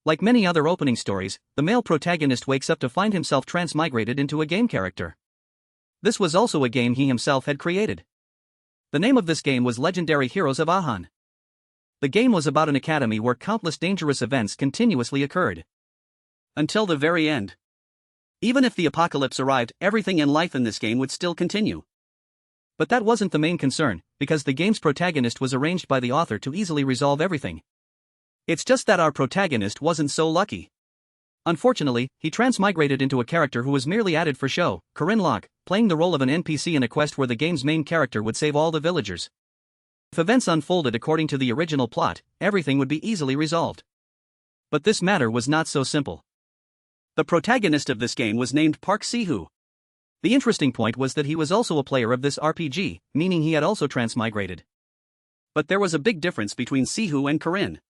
Like many other opening stories, the male protagonist wakes up to find himself transmigrated into a game character. This was also a game he himself had created. The name of this game was Legendary Heroes of Ahan. The game was about an academy where countless dangerous events continuously occurred. Until the very end. Even if the apocalypse arrived, everything in life in this game would still continue. But that wasn't the main concern, because the game's protagonist was arranged by the author to easily resolve everything. It's just that our protagonist wasn't so lucky. Unfortunately, he transmigrated into a character who was merely added for show, Corinne Locke, playing the role of an NPC in a quest where the game's main character would save all the villagers. If events unfolded according to the original plot, everything would be easily resolved. But this matter was not so simple. The protagonist of this game was named Park Ciu. The interesting point was that he was also a player of this RPG, meaning he had also transmigrated. But there was a big difference between Ciu and Corinne.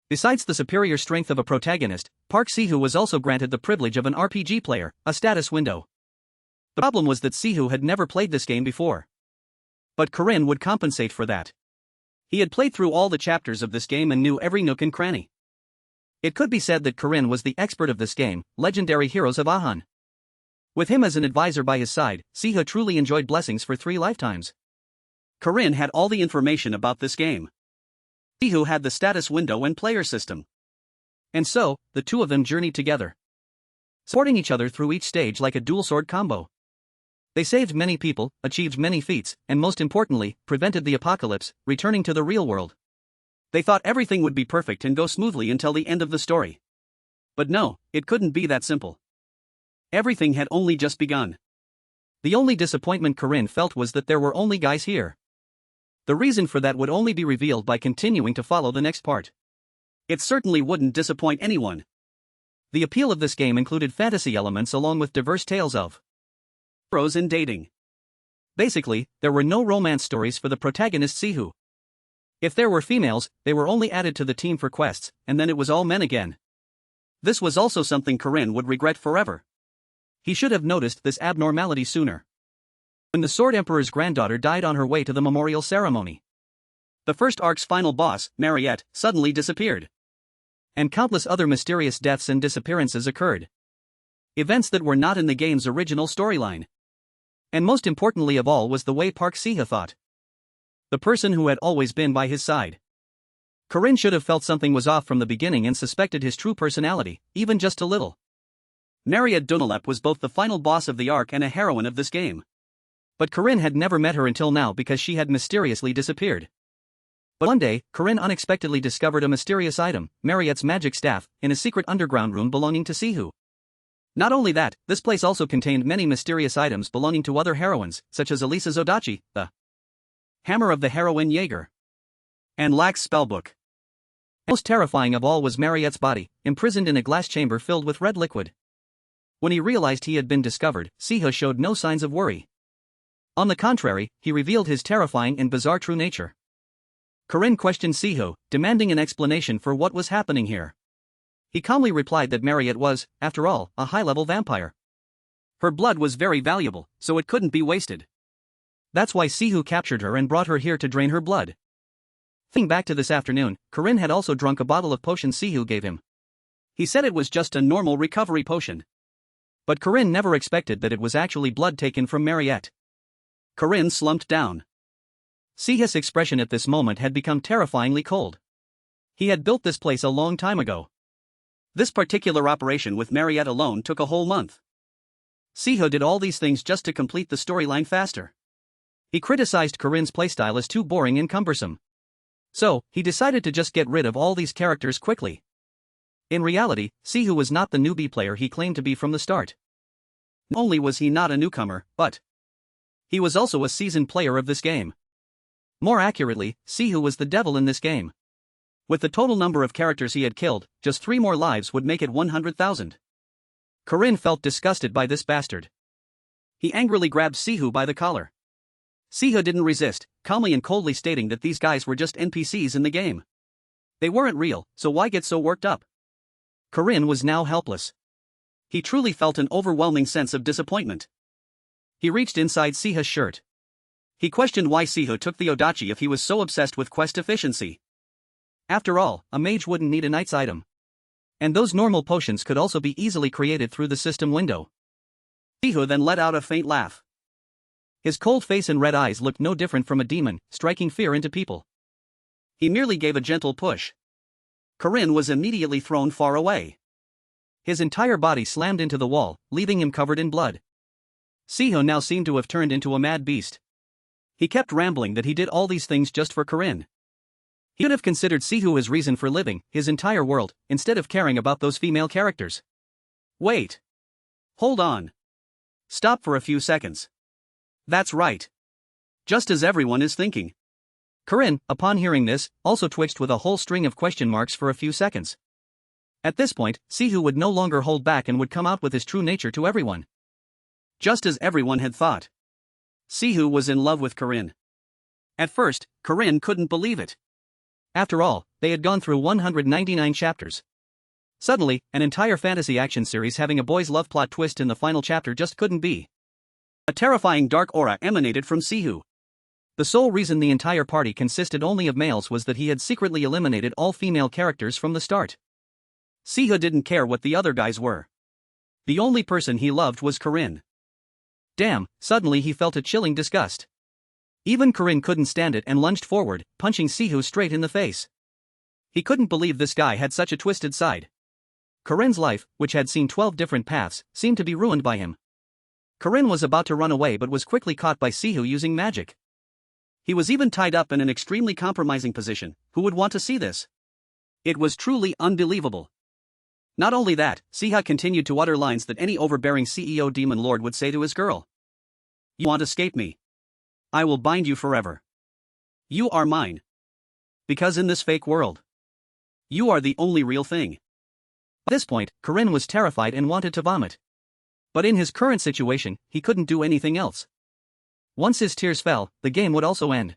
Besides the superior strength of a protagonist, Park Ciu was also granted the privilege of an RPG player, a status window. The problem was that Ciu had never played this game before. But Corinne would compensate for that. He had played through all the chapters of this game and knew every nook and cranny. It could be said that Corinne was the expert of this game, Legendary Heroes of Ahan. With him as an advisor by his side, Ciu truly enjoyed blessings for 3 lifetimes. Corinne had all the information about this game. Ciu had the status window and player system. And so, the two of them journeyed together, supporting each other through each stage like a dual sword combo. They saved many people, achieved many feats, and most importantly, prevented the apocalypse, returning to the real world. They thought everything would be perfect and go smoothly until the end of the story. But no, it couldn't be that simple. Everything had only just begun. The only disappointment Corinne felt was that there were only guys here. The reason for that would only be revealed by continuing to follow the next part. It certainly wouldn't disappoint anyone. The appeal of this game included fantasy elements along with diverse tales of heroes and dating. Basically, there were no romance stories for the protagonist Ciu. If there were females, they were only added to the team for quests, and then it was all men again. This was also something Corinne would regret forever. He should have noticed this abnormality sooner. When the Sword Emperor's granddaughter died on her way to the memorial ceremony, the first arc's final boss, Marriott, suddenly disappeared. And countless other mysterious deaths and disappearances occurred. Events that were not in the game's original storyline. And most importantly of all was the way Park Ciu thought. The person who had always been by his side. Corinne should have felt something was off from the beginning and suspected his true personality, even just a little. Marriott Dunlap was both the final boss of the arc and a heroine of this game. But Corinne had never met her until now because she had mysteriously disappeared. But one day, Corinne unexpectedly discovered a mysterious item, Marriott's magic staff, in a secret underground room belonging to Ciu. Not only that, this place also contained many mysterious items belonging to other heroines, such as Alisa's Odachi, the hammer of the heroine Jaeger, and Lax's spellbook. Most terrifying of all was Marriott's body, imprisoned in a glass chamber filled with red liquid. When he realized he had been discovered, Ciu showed no signs of worry. On the contrary, he revealed his terrifying and bizarre true nature. Corinne questioned Ciu, demanding an explanation for what was happening here. He calmly replied that Marriott was, after all, a high-level vampire. Her blood was very valuable, so it couldn't be wasted. That's why Ciu captured her and brought her here to drain her blood. Thinking back to this afternoon, Corinne had also drunk a bottle of potion Ciu gave him. He said it was just a normal recovery potion. But Corinne never expected that it was actually blood taken from Marriott. Corinne slumped down. Ciu's expression at this moment had become terrifyingly cold. He had built this place a long time ago. This particular operation with Marriott alone took a whole month. Ciu did all these things just to complete the storyline faster. He criticized Corinne's playstyle as too boring and cumbersome. So, he decided to just get rid of all these characters quickly. In reality, Ciu was not the newbie player he claimed to be from the start. Not only was he not a newcomer, but he was also a seasoned player of this game. More accurately, Ciu was the devil in this game. With the total number of characters he had killed, just 3 more lives would make it 100,000. Corinne felt disgusted by this bastard. He angrily grabbed Ciu by the collar. Ciu didn't resist, calmly and coldly stating that these guys were just NPCs in the game. They weren't real, so why get so worked up? Corinne was now helpless. He truly felt an overwhelming sense of disappointment. He reached inside Ciu's shirt. He questioned why Ciu took the Odachi if he was so obsessed with quest efficiency. After all, a mage wouldn't need a knight's item. And those normal potions could also be easily created through the system window. Sihu then let out a faint laugh. His cold face and red eyes looked no different from a demon, striking fear into people. He merely gave a gentle push. Corinne was immediately thrown far away. His entire body slammed into the wall, leaving him covered in blood. Sihu now seemed to have turned into a mad beast. He kept rambling that he did all these things just for Corinne. He could have considered Sihu his reason for living, his entire world, instead of caring about those female characters. Wait. Hold on. Stop for a few seconds. That's right. Just as everyone is thinking. Corinne, upon hearing this, also twitched with a whole string of question marks for a few seconds. At this point, Sihu would no longer hold back and would come out with his true nature to everyone. Just as everyone had thought. Sihu was in love with Corinne. At first, Corinne couldn't believe it. After all, they had gone through 199 chapters. Suddenly, an entire fantasy action series having a boys' love plot twist in the final chapter just couldn't be. A terrifying dark aura emanated from Sihu. The sole reason the entire party consisted only of males was that he had secretly eliminated all female characters from the start. Sihu didn't care what the other guys were. The only person he loved was Corinne. Damn, suddenly he felt a chilling disgust. Even Corinne couldn't stand it and lunged forward, punching Sihu straight in the face. He couldn't believe this guy had such a twisted side. Corinne's life, which had seen 12 different paths, seemed to be ruined by him. Corinne was about to run away but was quickly caught by Sihu using magic. He was even tied up in an extremely compromising position. Who would want to see this? It was truly unbelievable. Not only that, Siha continued to utter lines that any overbearing CEO demon lord would say to his girl. You want to escape me? I will bind you forever. You are mine. Because in this fake world, you are the only real thing. At this point, Corinne was terrified and wanted to vomit. But in his current situation, he couldn't do anything else. Once his tears fell, the game would also end.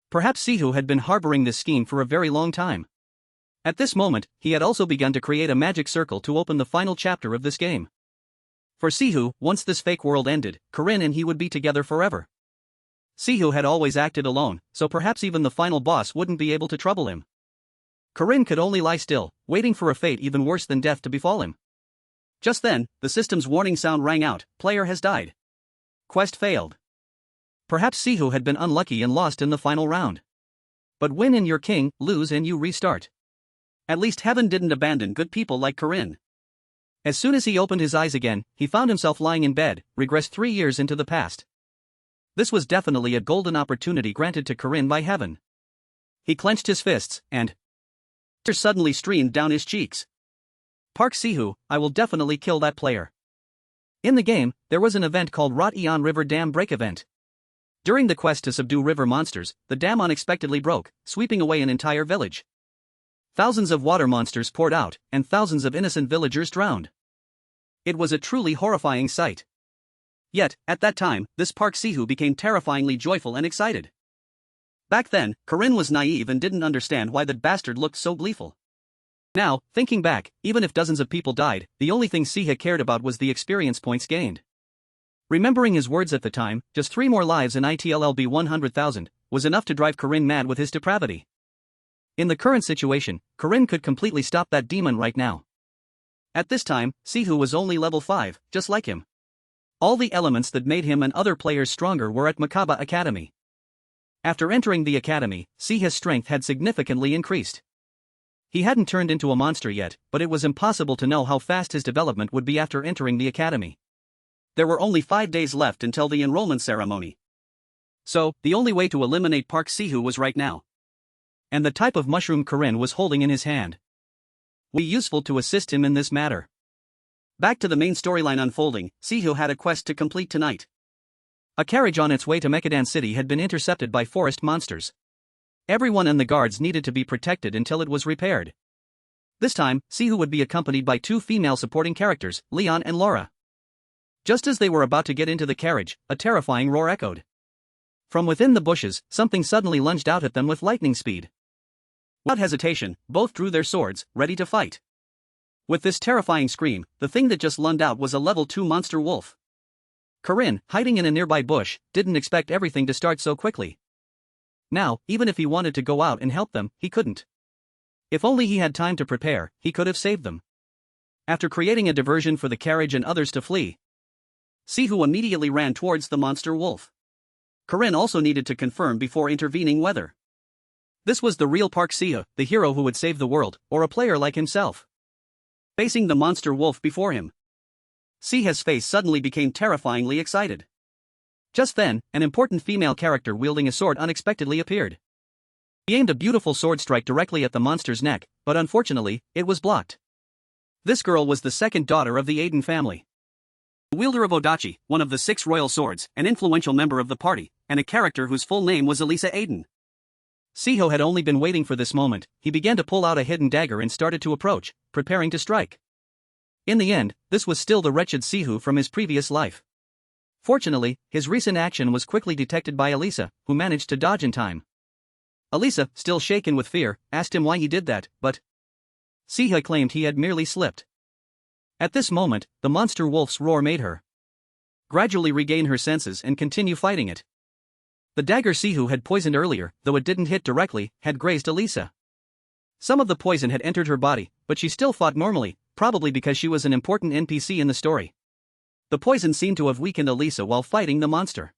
Perhaps Sihu had been harboring this scheme for a very long time. At this moment, he had also begun to create a magic circle to open the final chapter of this game. For Sihu, once this fake world ended, Corinne and he would be together forever. Sihu had always acted alone, so perhaps even the final boss wouldn't be able to trouble him. Corinne could only lie still, waiting for a fate even worse than death to befall him. Just then, the system's warning sound rang out, player has died. Quest failed. Perhaps Sihu had been unlucky and lost in the final round. But win and you're king, lose and you restart. At least heaven didn't abandon good people like Corinne. As soon as he opened his eyes again, he found himself lying in bed, regressed 3 years into the past. This was definitely a golden opportunity granted to Corinne by heaven. He clenched his fists, and tears suddenly streamed down his cheeks. Park Ciu, I will definitely kill that player. In the game, there was an event called Rot Eon River Dam Break Event. During the quest to subdue river monsters, the dam unexpectedly broke, sweeping away an entire village. Thousands of water monsters poured out, and thousands of innocent villagers drowned. It was a truly horrifying sight. Yet, at that time, this Park Ciu became terrifyingly joyful and excited. Back then, Corinne was naive and didn't understand why that bastard looked so gleeful. Now, thinking back, even if dozens of people died, the only thing Siha cared about was the experience points gained. Remembering his words at the time, just 3 more lives in ITLLB 100,000, was enough to drive Corinne mad with his depravity. In the current situation, Corinne could completely stop that demon right now. At this time, Sihu was only level 5, just like him. All the elements that made him and other players stronger were at Makaba Academy. After entering the academy, Siha's strength had significantly increased. He hadn't turned into a monster yet, but it was impossible to know how fast his development would be after entering the academy. There were only 5 days left until the enrollment ceremony. So, the only way to eliminate Park Ciu was right now. And the type of mushroom Corinne was holding in his hand would be useful to assist him in this matter. Back to the main storyline unfolding, Ciu had a quest to complete tonight. A carriage on its way to Mekadan City had been intercepted by forest monsters. Everyone and the guards needed to be protected until it was repaired. This time, Ciu would be accompanied by 2 female supporting characters, Leon and Laura. Just as they were about to get into the carriage, a terrifying roar echoed. From within the bushes, something suddenly lunged out at them with lightning speed. Without hesitation, both drew their swords, ready to fight. With this terrifying scream, the thing that just lunged out was a level 2 monster wolf. Corinne, hiding in a nearby bush, didn't expect everything to start so quickly. Now, even if he wanted to go out and help them, he couldn't. If only he had time to prepare, he could have saved them. After creating a diversion for the carriage and others to flee, Sihu immediately ran towards the monster wolf. Corinne also needed to confirm before intervening whether this was the real Park Ciu, the hero who would save the world, or a player like himself. Facing the monster wolf before him, Siha's face suddenly became terrifyingly excited. Just then, an important female character wielding a sword unexpectedly appeared. He aimed a beautiful sword strike directly at the monster's neck, but unfortunately, it was blocked. This girl was the second daughter of the Aiden family. The wielder of Odachi, one of the 6 royal swords, an influential member of the party, and a character whose full name was Alisa Aiden. Siho had only been waiting for this moment. He began to pull out a hidden dagger and started to approach, preparing to strike. In the end, this was still the wretched Sihu from his previous life. Fortunately, his recent action was quickly detected by Alisa, who managed to dodge in time. Alisa, still shaken with fear, asked him why he did that, but Siha claimed he had merely slipped. At this moment, the monster wolf's roar made her gradually regain her senses and continue fighting it. The dagger Sihu had poisoned earlier, though it didn't hit directly, had grazed Alisa. Some of the poison had entered her body, but she still fought normally, probably because she was an important NPC in the story. The poison seemed to have weakened Alisa while fighting the monster.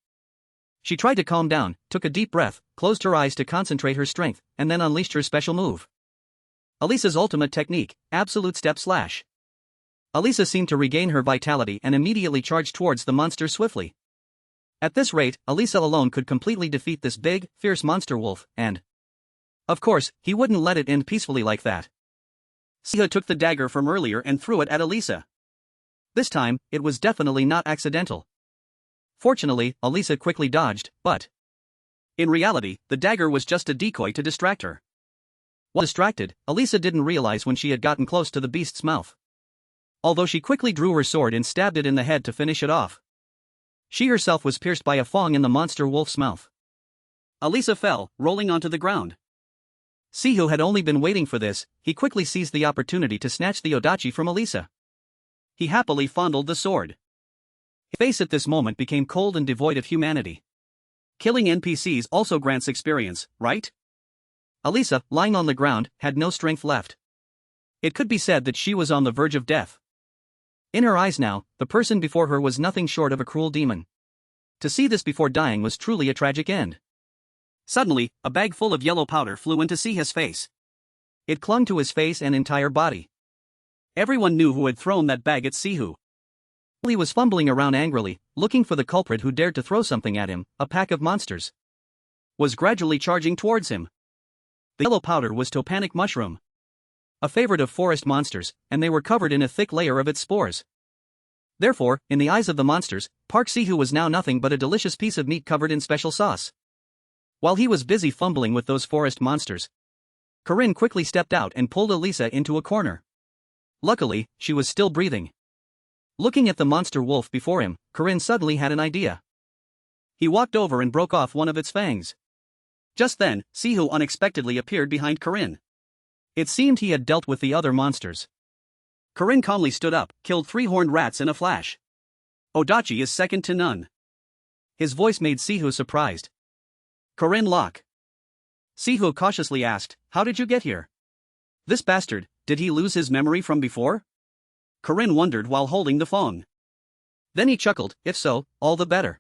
She tried to calm down, took a deep breath, closed her eyes to concentrate her strength, and then unleashed her special move. Alisa's ultimate technique, Absolute Step Slash. Alisa seemed to regain her vitality and immediately charged towards the monster swiftly. At this rate, Alisa alone could completely defeat this big, fierce monster wolf, and of course, he wouldn't let it end peacefully like that. Siha took the dagger from earlier and threw it at Alisa. This time, it was definitely not accidental. Fortunately, Alisa quickly dodged, but in reality, the dagger was just a decoy to distract her. While distracted, Alisa didn't realize when she had gotten close to the beast's mouth. Although she quickly drew her sword and stabbed it in the head to finish it off, she herself was pierced by a fang in the monster wolf's mouth. Alisa fell, rolling onto the ground. Sihu had only been waiting for this. He quickly seized the opportunity to snatch the Odachi from Alisa. He happily fondled the sword. His face at this moment became cold and devoid of humanity. Killing NPCs also grants experience, right? Alisa, lying on the ground, had no strength left. It could be said that she was on the verge of death. In her eyes now, the person before her was nothing short of a cruel demon. To see this before dying was truly a tragic end. Suddenly, a bag full of yellow powder flew into Siha's face. It clung to his face and entire body. Everyone knew who had thrown that bag at Sihu. He was fumbling around angrily, looking for the culprit who dared to throw something at him. A pack of monsters was gradually charging towards him. The yellow powder was topanic mushroom, a favorite of forest monsters, and they were covered in a thick layer of its spores. Therefore, in the eyes of the monsters, Park Sihu was now nothing but a delicious piece of meat covered in special sauce. While he was busy fumbling with those forest monsters, Corinne quickly stepped out and pulled Alisa into a corner. Luckily, she was still breathing. Looking at the monster wolf before him, Corinne suddenly had an idea. He walked over and broke off one of its fangs. Just then, Sihu unexpectedly appeared behind Corinne. It seemed he had dealt with the other monsters. Corinne calmly stood up, killed 3 horned rats in a flash. Odachi is second to none. His voice made Sihu surprised. Corinne Locke. Sihu cautiously asked, how did you get here? This bastard, did he lose his memory from before? Corinne wondered while holding the phone. Then he chuckled, if so, all the better.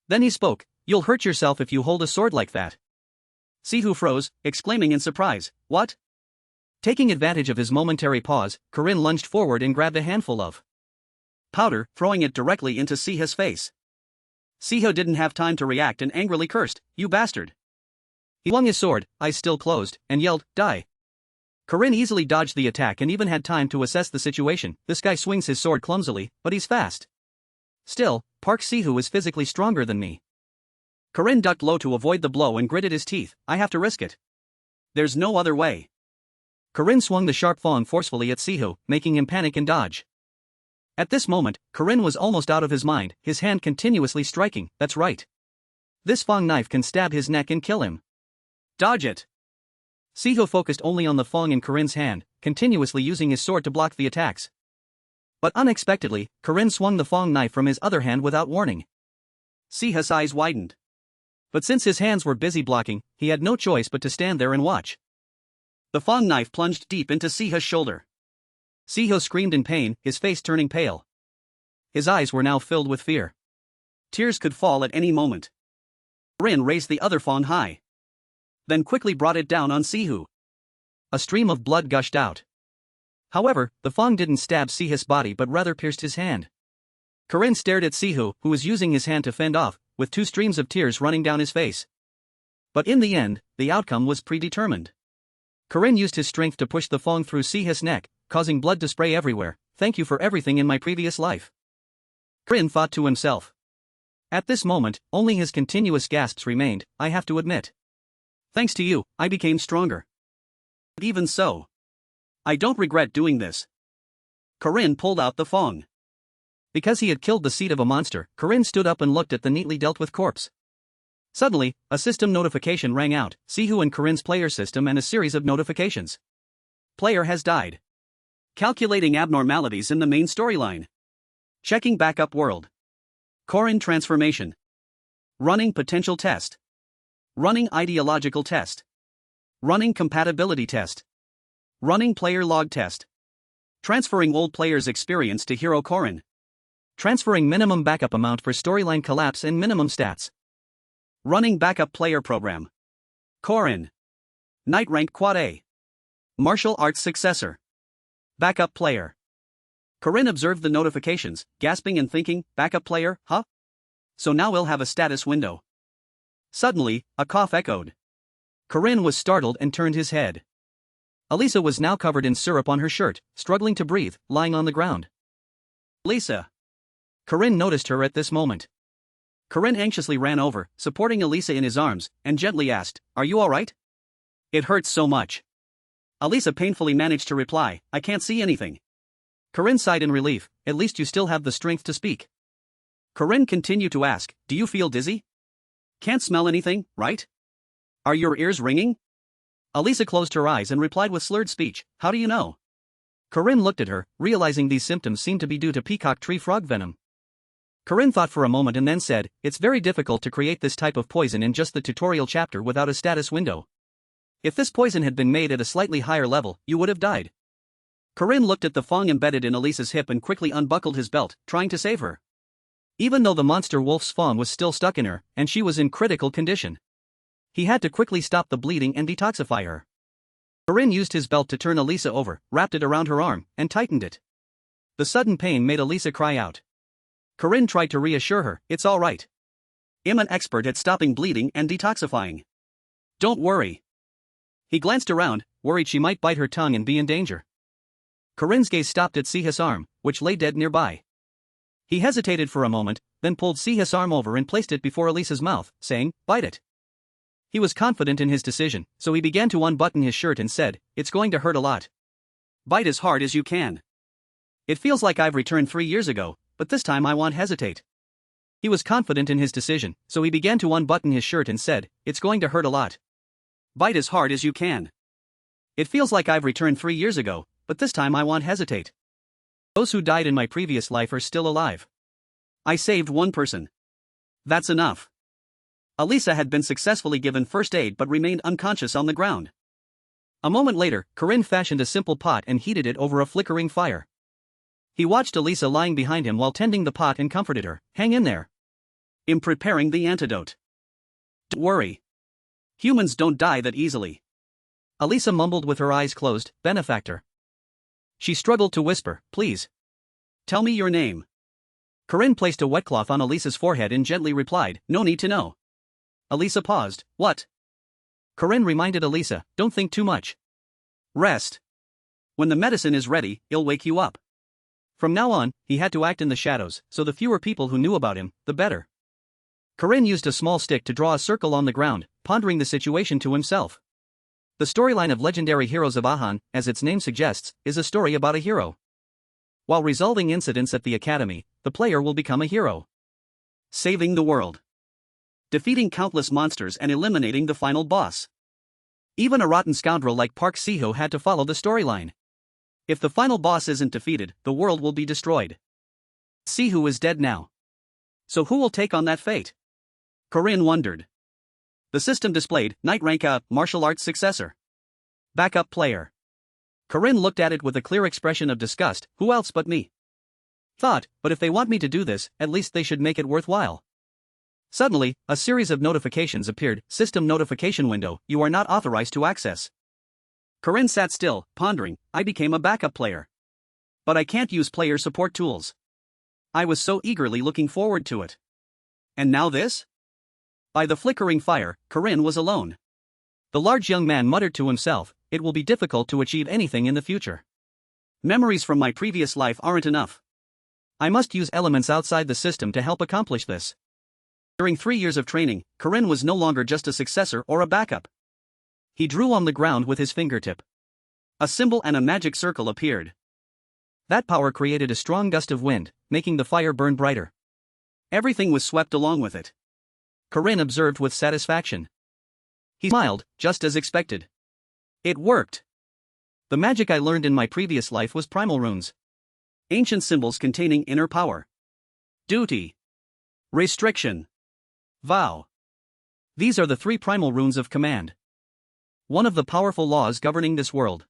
Then he spoke, you'll hurt yourself if you hold a sword like that. Sihu froze, exclaiming in surprise, what? Taking advantage of his momentary pause, Corinne lunged forward and grabbed a handful of powder, throwing it directly into Siha's face. Siha didn't have time to react and angrily cursed, you bastard. He swung his sword, eyes still closed, and yelled, die. Corinne easily dodged the attack and even had time to assess the situation. This guy swings his sword clumsily, but he's fast. Still, Park Sihu is physically stronger than me. Corinne ducked low to avoid the blow and gritted his teeth, I have to risk it. There's no other way. Corinne swung the sharp thong forcefully at Sihu, making him panic and dodge. At this moment, Corinne was almost out of his mind, his hand continuously striking, that's right. This thong knife can stab his neck and kill him. Dodge it. Sihu focused only on the thong in Corinne's hand, continuously using his sword to block the attacks. But unexpectedly, Corinne swung the thong knife from his other hand without warning. Siha's eyes widened. But since his hands were busy blocking, he had no choice but to stand there and watch. The thong knife plunged deep into Siha's shoulder. Siho screamed in pain, his face turning pale. His eyes were now filled with fear. Tears could fall at any moment. Corinne raised the other fawn high, then quickly brought it down on Siho. A stream of blood gushed out. However, the fang didn't stab Siho's body but rather pierced his hand. Corinne stared at Siho, who was using his hand to fend off, with 2 streams of tears running down his face. But in the end, the outcome was predetermined. Corinne used his strength to push the fang through Siho's neck, causing blood to spray everywhere. Thank you for everything in my previous life, Corinne thought to himself. At this moment, only his continuous gasps remained. I have to admit. Thanks to you, I became stronger. But even so, I don't regret doing this. Corinne pulled out the fang. Because he had killed the seed of a monster, Corinne stood up and looked at the neatly dealt with corpse. Suddenly, a system notification rang out, Siho and Corinne's player system and a series of notifications. Player has died. Calculating abnormalities in the main storyline. Checking backup world. Corinne transformation. Running potential test. Running ideological test. Running compatibility test. Running player log test. Transferring old player's experience to hero Corinne. Transferring minimum backup amount for storyline collapse and minimum stats. Running backup player program. Corinne. Knight rank quad A. Martial arts successor. Backup player. Corinne observed the notifications, gasping and thinking, backup player, huh? So now we'll have a status window. Suddenly, a cough echoed. Corinne was startled and turned his head. Alisa was now covered in syrup on her shirt, struggling to breathe, lying on the ground. Alisa. Corinne noticed her at this moment. Corinne anxiously ran over, supporting Alisa in his arms, and gently asked, Are you alright? It hurts so much. Alisa painfully managed to reply, I can't see anything. Corinne sighed in relief, at least you still have the strength to speak. Corinne continued to ask, Do you feel dizzy? Can't smell anything, right? Are your ears ringing? Alisa closed her eyes and replied with slurred speech, How do you know? Corinne looked at her, realizing these symptoms seemed to be due to peacock tree frog venom. Corinne thought for a moment and then said, It's very difficult to create this type of poison in just the tutorial chapter without a status window. If this poison had been made at a slightly higher level, you would have died. Corinne looked at the fang embedded in Alisa's hip and quickly unbuckled his belt, trying to save her. Even though the monster wolf's fang was still stuck in her, and she was in critical condition, he had to quickly stop the bleeding and detoxify her. Corinne used his belt to turn Alisa over, wrapped it around her arm, and tightened it. The sudden pain made Alisa cry out. Corinne tried to reassure her, It's all right. I'm an expert at stopping bleeding and detoxifying. Don't worry. He glanced around, worried she might bite her tongue and be in danger. Corinne's gaze stopped at Siha's arm, which lay dead nearby. He hesitated for a moment, then pulled Siha's arm over and placed it before Alisa's mouth, saying, Bite it. He was confident in his decision, so he began to unbutton his shirt and said, It's going to hurt a lot. Bite as hard as you can. It feels like I've returned 3 years ago, but this time I won't hesitate. He was confident in his decision, so he began to unbutton his shirt and said, It's going to hurt a lot. Bite as hard as you can. It feels like I've returned 3 years ago, but this time I won't hesitate. Those who died in my previous life are still alive. I saved one person. That's enough. Alisa had been successfully given first aid but remained unconscious on the ground. A moment later, Corinne fashioned a simple pot and heated it over a flickering fire. He watched Alisa lying behind him while tending the pot and comforted her, Hang in there. I'm preparing the antidote. Don't worry. Humans don't die that easily. Alisa mumbled with her eyes closed, Benefactor. She struggled to whisper, Please. Tell me your name. Corinne placed a wet cloth on Alisa's forehead and gently replied, No need to know. Alisa paused, What? Corinne reminded Alisa, Don't think too much. Rest. When the medicine is ready, it'll wake you up. From now on, he had to act in the shadows, so the fewer people who knew about him, the better. Corinne used a small stick to draw a circle on the ground, pondering the situation to himself. The storyline of Legendary Heroes of Ahan, as its name suggests, is a story about a hero. While resolving incidents at the academy, the player will become a hero. Saving the world. Defeating countless monsters and eliminating the final boss. Even a rotten scoundrel like Park Ciu had to follow the storyline. If the final boss isn't defeated, the world will be destroyed. Ciu is dead now. So who will take on that fate? Corinne wondered. The system displayed, Knight rank A, martial arts successor. Backup player. Corinne looked at it with a clear expression of disgust. Who else but me? Thought, but if they want me to do this, at least they should make it worthwhile. Suddenly, a series of notifications appeared. System notification window, you are not authorized to access. Corinne sat still, pondering. I became a backup player. But I can't use player support tools. I was so eagerly looking forward to it. And now this? By the flickering fire, Corinne was alone. The large young man muttered to himself, it will be difficult to achieve anything in the future. Memories from my previous life aren't enough. I must use elements outside the system to help accomplish this. During 3 years of training, Corinne was no longer just a successor or a backup. He drew on the ground with his fingertip. A symbol and a magic circle appeared. That power created a strong gust of wind, making the fire burn brighter. Everything was swept along with it. Corinne observed with satisfaction. He smiled, just as expected. It worked. The magic I learned in my previous life was primal runes. Ancient symbols containing inner power. Duty. Restriction. Vow. These are the 3 primal runes of command. One of the powerful laws governing this world.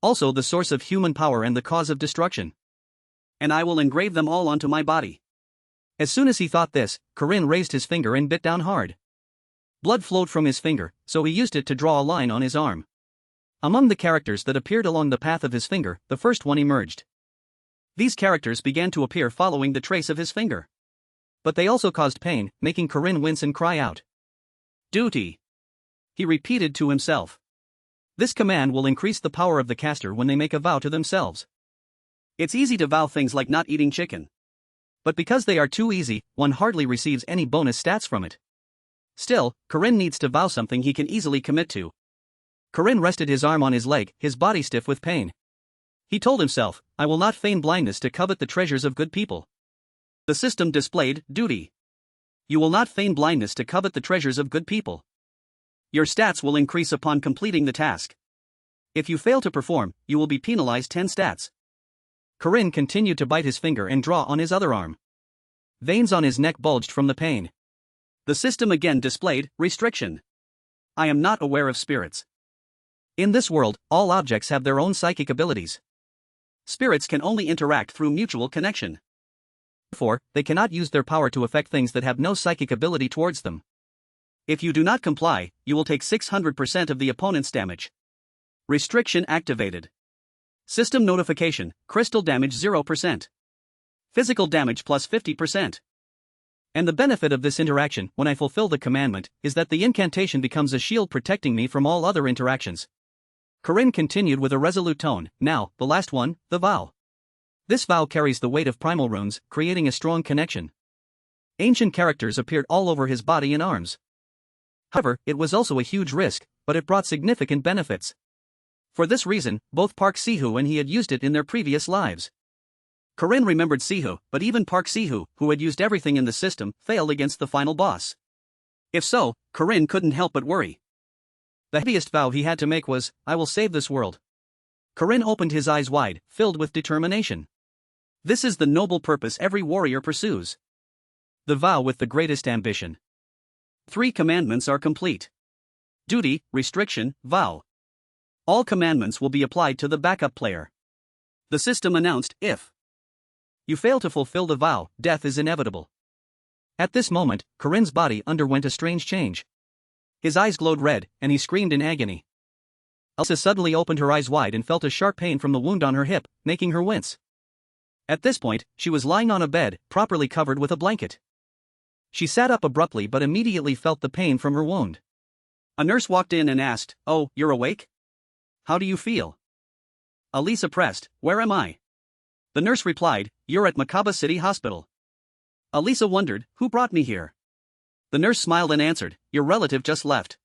Also the source of human power and the cause of destruction. And I will engrave them all onto my body. As soon as he thought this, Corinne raised his finger and bit down hard. Blood flowed from his finger, so he used it to draw a line on his arm. Among the characters that appeared along the path of his finger, the first one emerged. These characters began to appear following the trace of his finger. But they also caused pain, making Corinne wince and cry out. Duty. He repeated to himself. This command will increase the power of the caster when they make a vow to themselves. It's easy to vow things like not eating chicken. But because they are too easy, one hardly receives any bonus stats from it. Still, Corinne needs to vow something he can easily commit to. Corinne rested his arm on his leg, his body stiff with pain. He told himself, I will not feign blindness to covet the treasures of good people. The system displayed, duty. You will not feign blindness to covet the treasures of good people. Your stats will increase upon completing the task. If you fail to perform, you will be penalized 10 stats. Corinne continued to bite his finger and draw on his other arm. Veins on his neck bulged from the pain. The system again displayed, restriction. I am not aware of spirits. In this world, all objects have their own psychic abilities. Spirits can only interact through mutual connection. Therefore, they cannot use their power to affect things that have no psychic ability towards them. If you do not comply, you will take 600% of the opponent's damage. Restriction activated. System notification, crystal damage 0%. Physical damage plus 50%. And the benefit of this interaction, when I fulfill the commandment, is that the incantation becomes a shield protecting me from all other interactions. Corinne continued with a resolute tone. Now, the last one, the vow. This vow carries the weight of primal runes, creating a strong connection. Ancient characters appeared all over his body and arms. However, it was also a huge risk, but it brought significant benefits. For this reason, both Park Ciu and he had used it in their previous lives. Corinne remembered Ciu, but even Park Ciu, who had used everything in the system, failed against the final boss. If so, Corinne couldn't help but worry. The heaviest vow he had to make was, I will save this world. Corinne opened his eyes wide, filled with determination. This is the noble purpose every warrior pursues. The vow with the greatest ambition. 3 commandments are complete. Duty, restriction, vow. All commandments will be applied to the backup player. The system announced, if you fail to fulfill the vow, death is inevitable. At this moment, Corinne's body underwent a strange change. His eyes glowed red, and he screamed in agony. Elsa suddenly opened her eyes wide and felt a sharp pain from the wound on her hip, making her wince. At this point, she was lying on a bed, properly covered with a blanket. She sat up abruptly but immediately felt the pain from her wound. A nurse walked in and asked, "Oh, you're awake? How do you feel?" Alisa pressed, "Where am I?" The nurse replied, "You're at Makaba City Hospital." Alisa wondered, "Who brought me here?" The nurse smiled and answered, "Your relative just left."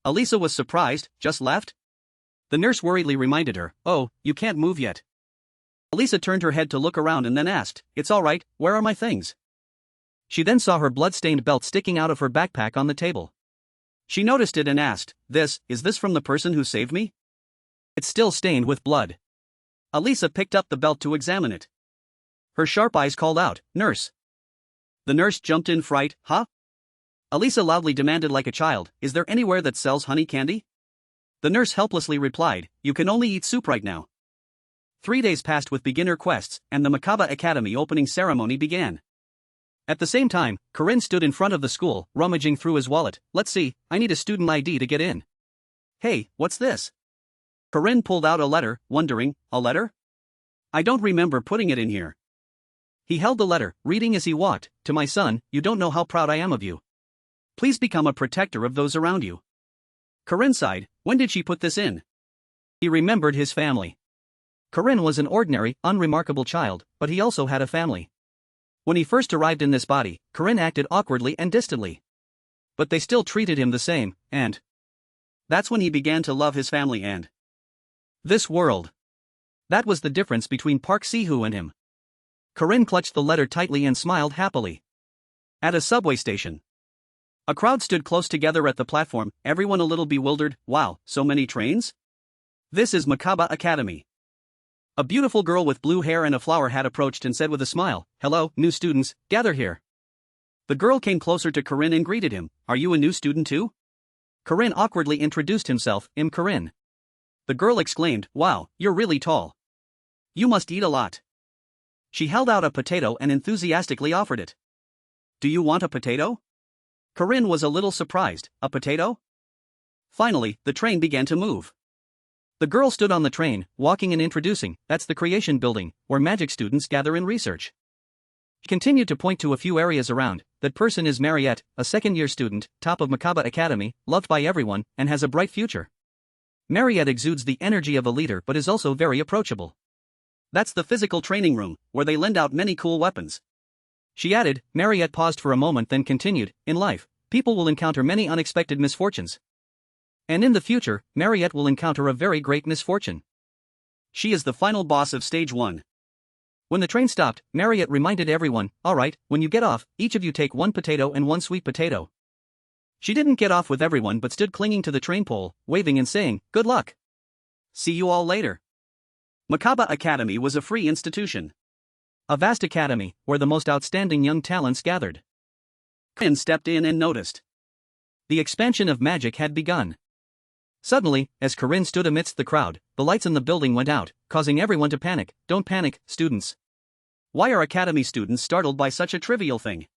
Alisa was surprised, "Just left?" The nurse worriedly reminded her, "Oh, you can't move yet." Alisa turned her head to look around and then asked, "It's all right, where are my things?" She then saw her blood-stained belt sticking out of her backpack on the table. She noticed it and asked, Is this from the person who saved me?" "It's still stained with blood." Alisa picked up the belt to examine it. Her sharp eyes called out, "Nurse." The nurse jumped in fright, "Huh?" Alisa loudly demanded like a child, "Is there anywhere that sells honey candy?" The nurse helplessly replied, "You can only eat soup right now." 3 days passed with beginner quests, and the Makaba Academy opening ceremony began. At the same time, Corinne stood in front of the school, rummaging through his wallet. "Let's see, I need a student ID to get in." "Hey, what's this?" Corinne pulled out a letter, wondering, "A letter? I don't remember putting it in here." He held the letter, reading as he walked. "To my son, you don't know how proud I am of you. Please become a protector of those around you." Corinne sighed. When did she put this in? He remembered his family. Corinne was an ordinary, unremarkable child, but he also had a family. When he first arrived in this body, Corinne acted awkwardly and distantly. But they still treated him the same, and that's when he began to love his family and this world. That was the difference between Park Ciu and him. Corinne clutched the letter tightly and smiled happily. At a subway station, a crowd stood close together at the platform, everyone a little bewildered. "Wow, so many trains? This is Makaba Academy." A beautiful girl with blue hair and a flower hat approached and said with a smile, "Hello, new students, gather here." The girl came closer to Corinne and greeted him. "Are you a new student too?" Corinne awkwardly introduced himself. "I'm Corinne." The girl exclaimed, "Wow, you're really tall. You must eat a lot." She held out a potato and enthusiastically offered it. "Do you want a potato?" Corinne was a little surprised. "A potato?" Finally, the train began to move. The girl stood on the train, walking and introducing, "That's the Creation Building, where magic students gather and research." She continued to point to a few areas around. "That person is Marriott, a second-year student, top of Makaba Academy, loved by everyone, and has a bright future. Marriott exudes the energy of a leader but is also very approachable. That's the physical training room, where they lend out many cool weapons." She added. Marriott paused for a moment then continued, "In life, people will encounter many unexpected misfortunes. And in the future, Marriott will encounter a very great misfortune. She is the final boss of Stage 1. When the train stopped, Marriott reminded everyone, "All right, when you get off, each of you take one potato and one sweet potato." She didn't get off with everyone but stood clinging to the train pole, waving and saying, "Good luck. See you all later." Makaba Academy was a free institution. A vast academy, where the most outstanding young talents gathered. Corinne stepped in and noticed. The expansion of magic had begun. Suddenly, as Corinne stood amidst the crowd, the lights in the building went out, causing everyone to panic. "Don't panic, students. Why are academy students startled by such a trivial thing?"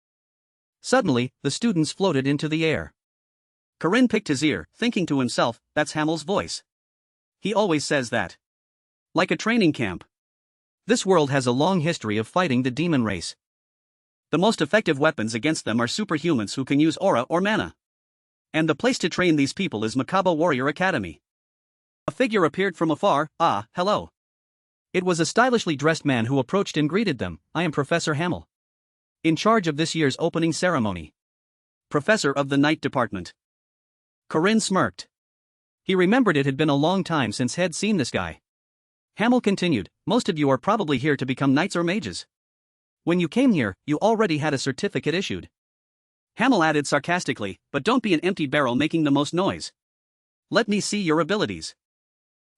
Suddenly, the students floated into the air. Corinne picked his ear, thinking to himself, "That's Hamel's voice. He always says that. Like a training camp. This world has a long history of fighting the demon race. The most effective weapons against them are superhumans who can use aura or mana. And the place to train these people is Makaba Warrior Academy." A figure appeared from afar. "Ah, hello." It was a stylishly dressed man who approached and greeted them. "I am Professor Hamel, in charge of this year's opening ceremony. Professor of the Night Department." Corinne smirked. He remembered it had been a long time since he'd seen this guy. Hamel continued, "Most of you are probably here to become knights or mages. When you came here, you already had a certificate issued." Hamel added sarcastically, "But don't be an empty barrel making the most noise. Let me see your abilities."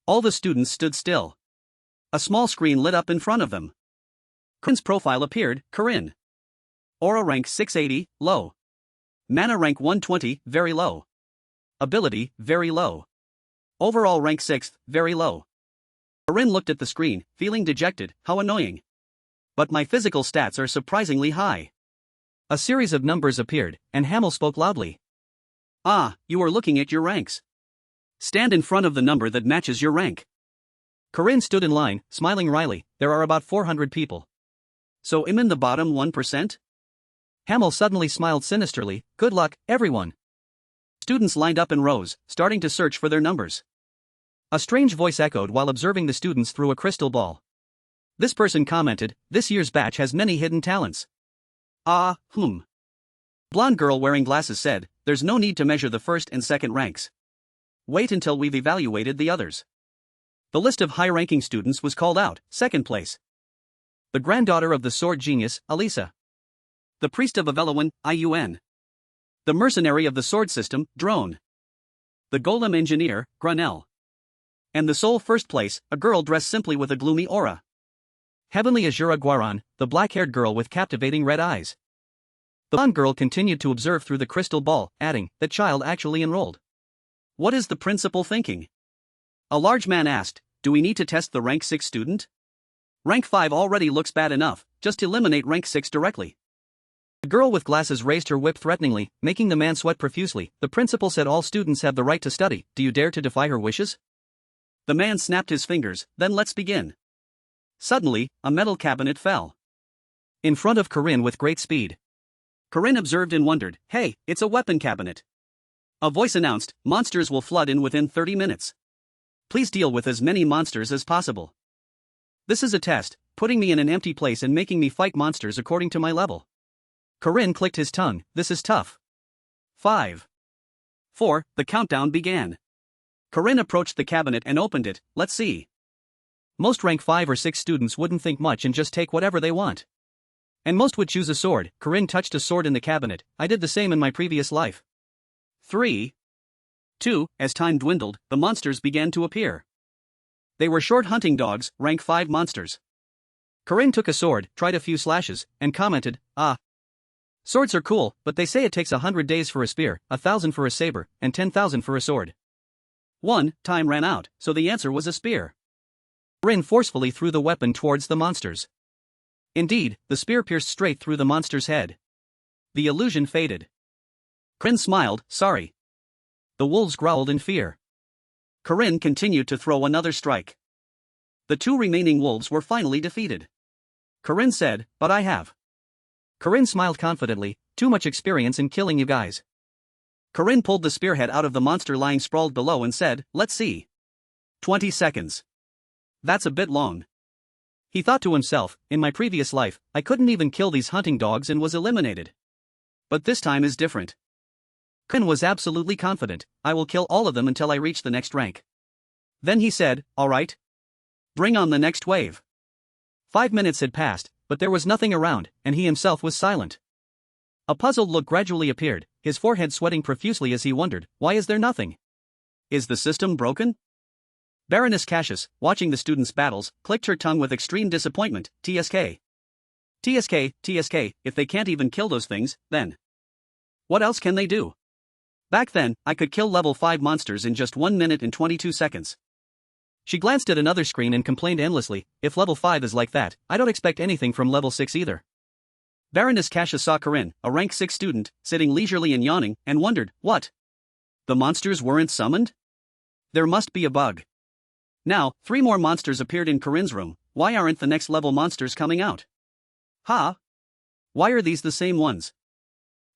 All the students stood still. A small screen lit up in front of them. Corinne's profile appeared. Corinne. Aura rank 680, low. Mana rank 120, very low. Ability, very low. Overall rank 6th, very low. Corinne looked at the screen, feeling dejected. "How annoying. But my physical stats are surprisingly high." A series of numbers appeared, and Hamel spoke loudly. "Ah, you are looking at your ranks. Stand in front of the number that matches your rank." Corinne stood in line, smiling wryly. "There are about 400 people. So I'm in the bottom 1%? Hamel suddenly smiled sinisterly. "Good luck, everyone." Students lined up in rows, starting to search for their numbers. A strange voice echoed while observing the students through a crystal ball. This person commented, "This year's batch has many hidden talents." "Ah, Blonde girl wearing glasses said, "There's no need to measure the first and second ranks. Wait until we've evaluated the others." The list of high-ranking students was called out. Second place. The granddaughter of the sword genius, Alisa. The priest of Yahello, Iun. The mercenary of the sword system, Drone. The golem engineer, Granel. And the sole first place, a girl dressed simply with a gloomy aura. Heavenly Azjura Warren, the black-haired girl with captivating red eyes. The blonde girl continued to observe through the crystal ball, adding, "That child actually enrolled. What is the principal thinking? A large man asked, do we need to test the rank 6 student? Rank 5 already looks bad enough, just eliminate rank 6 directly. The girl with glasses raised her whip threateningly, making the man sweat profusely. The principal said all students have the right to study, do you dare to defy her wishes? The man snapped his fingers, then let's begin. Suddenly, a metal cabinet fell in front of Corinne with great speed. Corinne observed and wondered, hey, it's a weapon cabinet. A voice announced, monsters will flood in within 30 minutes. Please deal with as many monsters as possible. This is a test, putting me in an empty place and making me fight monsters according to my level. Corinne clicked his tongue, this is tough. 5. 4, the countdown began. Corinne approached the cabinet and opened it, let's see. Most rank 5 or 6 students wouldn't think much and just take whatever they want. And most would choose a sword. Corinne touched a sword in the cabinet, I did the same in my previous life. 3. 2, as time dwindled, the monsters began to appear. They were short hunting dogs, rank 5 monsters. Corinne took a sword, tried a few slashes, and commented, swords are cool, but they say it takes 100 days for a spear, 1,000 for a saber, and 10,000 for a sword. 1, time ran out, so the answer was a spear. Corinne forcefully threw the weapon towards the monsters. Indeed, the spear pierced straight through the monster's head. The illusion faded. Corinne smiled, sorry. The wolves growled in fear. Corinne continued to throw another strike. The 2 remaining wolves were finally defeated. Corinne said, but I have. Corinne smiled confidently, too much experience in killing you guys. Corinne pulled the spearhead out of the monster lying sprawled below and said, let's see. 20 seconds. That's a bit long. He thought to himself, in my previous life, I couldn't even kill these hunting dogs and was eliminated. But this time is different. Corinne was absolutely confident, I will kill all of them until I reach the next rank. Then he said, alright. Bring on the next wave. 5 minutes had passed, but there was nothing around, and he himself was silent. A puzzled look gradually appeared, his forehead sweating profusely as he wondered, why is there nothing? Is the system broken? Baroness Cassius, watching the students' battles, clicked her tongue with extreme disappointment, TSK. TSK, if they can't even kill those things, then what else can they do? Back then, I could kill level 5 monsters in just 1 minute and 22 seconds. She glanced at another screen and complained endlessly, if level 5 is like that, I don't expect anything from level 6 either. Baroness Cassius saw Corinne, a rank 6 student, sitting leisurely and yawning, and wondered, what? The monsters weren't summoned? There must be a bug. Now, 3 more monsters appeared in Corinne's room, why aren't the next level monsters coming out? Why are these the same ones?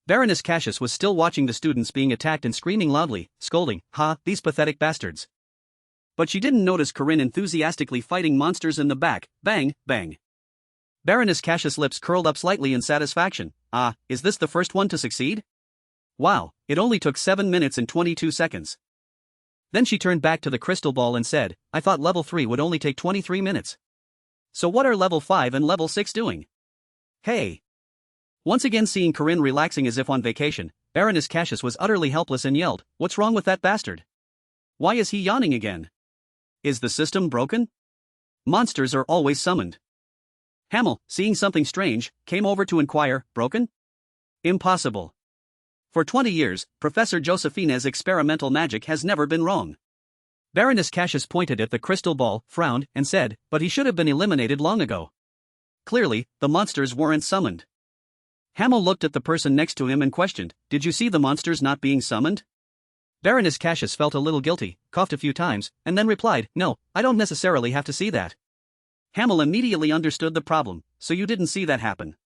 Baroness Cassius was still watching the students being attacked and screaming loudly, scolding, these pathetic bastards. But she didn't notice Corinne enthusiastically fighting monsters in the back, bang, bang. Baroness Cassius' lips curled up slightly in satisfaction, is this the first one to succeed? Wow, it only took 7 minutes and 22 seconds. Then she turned back to the crystal ball and said, I thought level 3 would only take 23 minutes. So what are level 5 and level 6 doing? Hey! Once again seeing Corinne relaxing as if on vacation, Baroness Cassius was utterly helpless and yelled, what's wrong with that bastard? Why is he yawning again? Is the system broken? Monsters are always summoned. Hamel, seeing something strange, came over to inquire, broken? Impossible. For 20 years, Professor Josephina's experimental magic has never been wrong. Baroness Cassius pointed at the crystal ball, frowned, and said, but he should have been eliminated long ago. Clearly, the monsters weren't summoned. Hamel looked at the person next to him and questioned, did you see the monsters not being summoned? Baroness Cassius felt a little guilty, coughed a few times, and then replied, no, I don't necessarily have to see that. Hamel immediately understood the problem, so you didn't see that happen.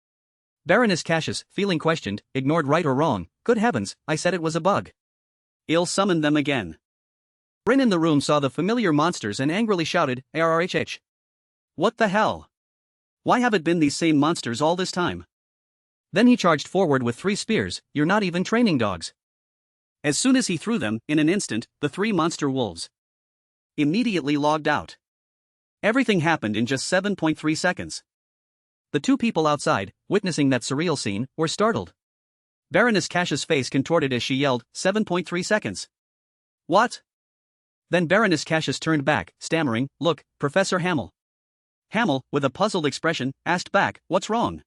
Baroness Cassius, feeling questioned, ignored right or wrong, good heavens, I said it was a bug. I'll summon them again. Rin in the room saw the familiar monsters and angrily shouted, ARRHH. What the hell? Why have it been these same monsters all this time? Then he charged forward with 3 spears, you're not even training dogs. As soon as he threw them, in an instant, the 3 monster wolves immediately logged out. Everything happened in just 7.3 seconds. The 2 people outside, witnessing that surreal scene, were startled. Baroness Cassius' face contorted as she yelled, 7.3 seconds. What? Then Baroness Cassius turned back, stammering, look, Professor Hamel. Hamel, with a puzzled expression, asked back, what's wrong?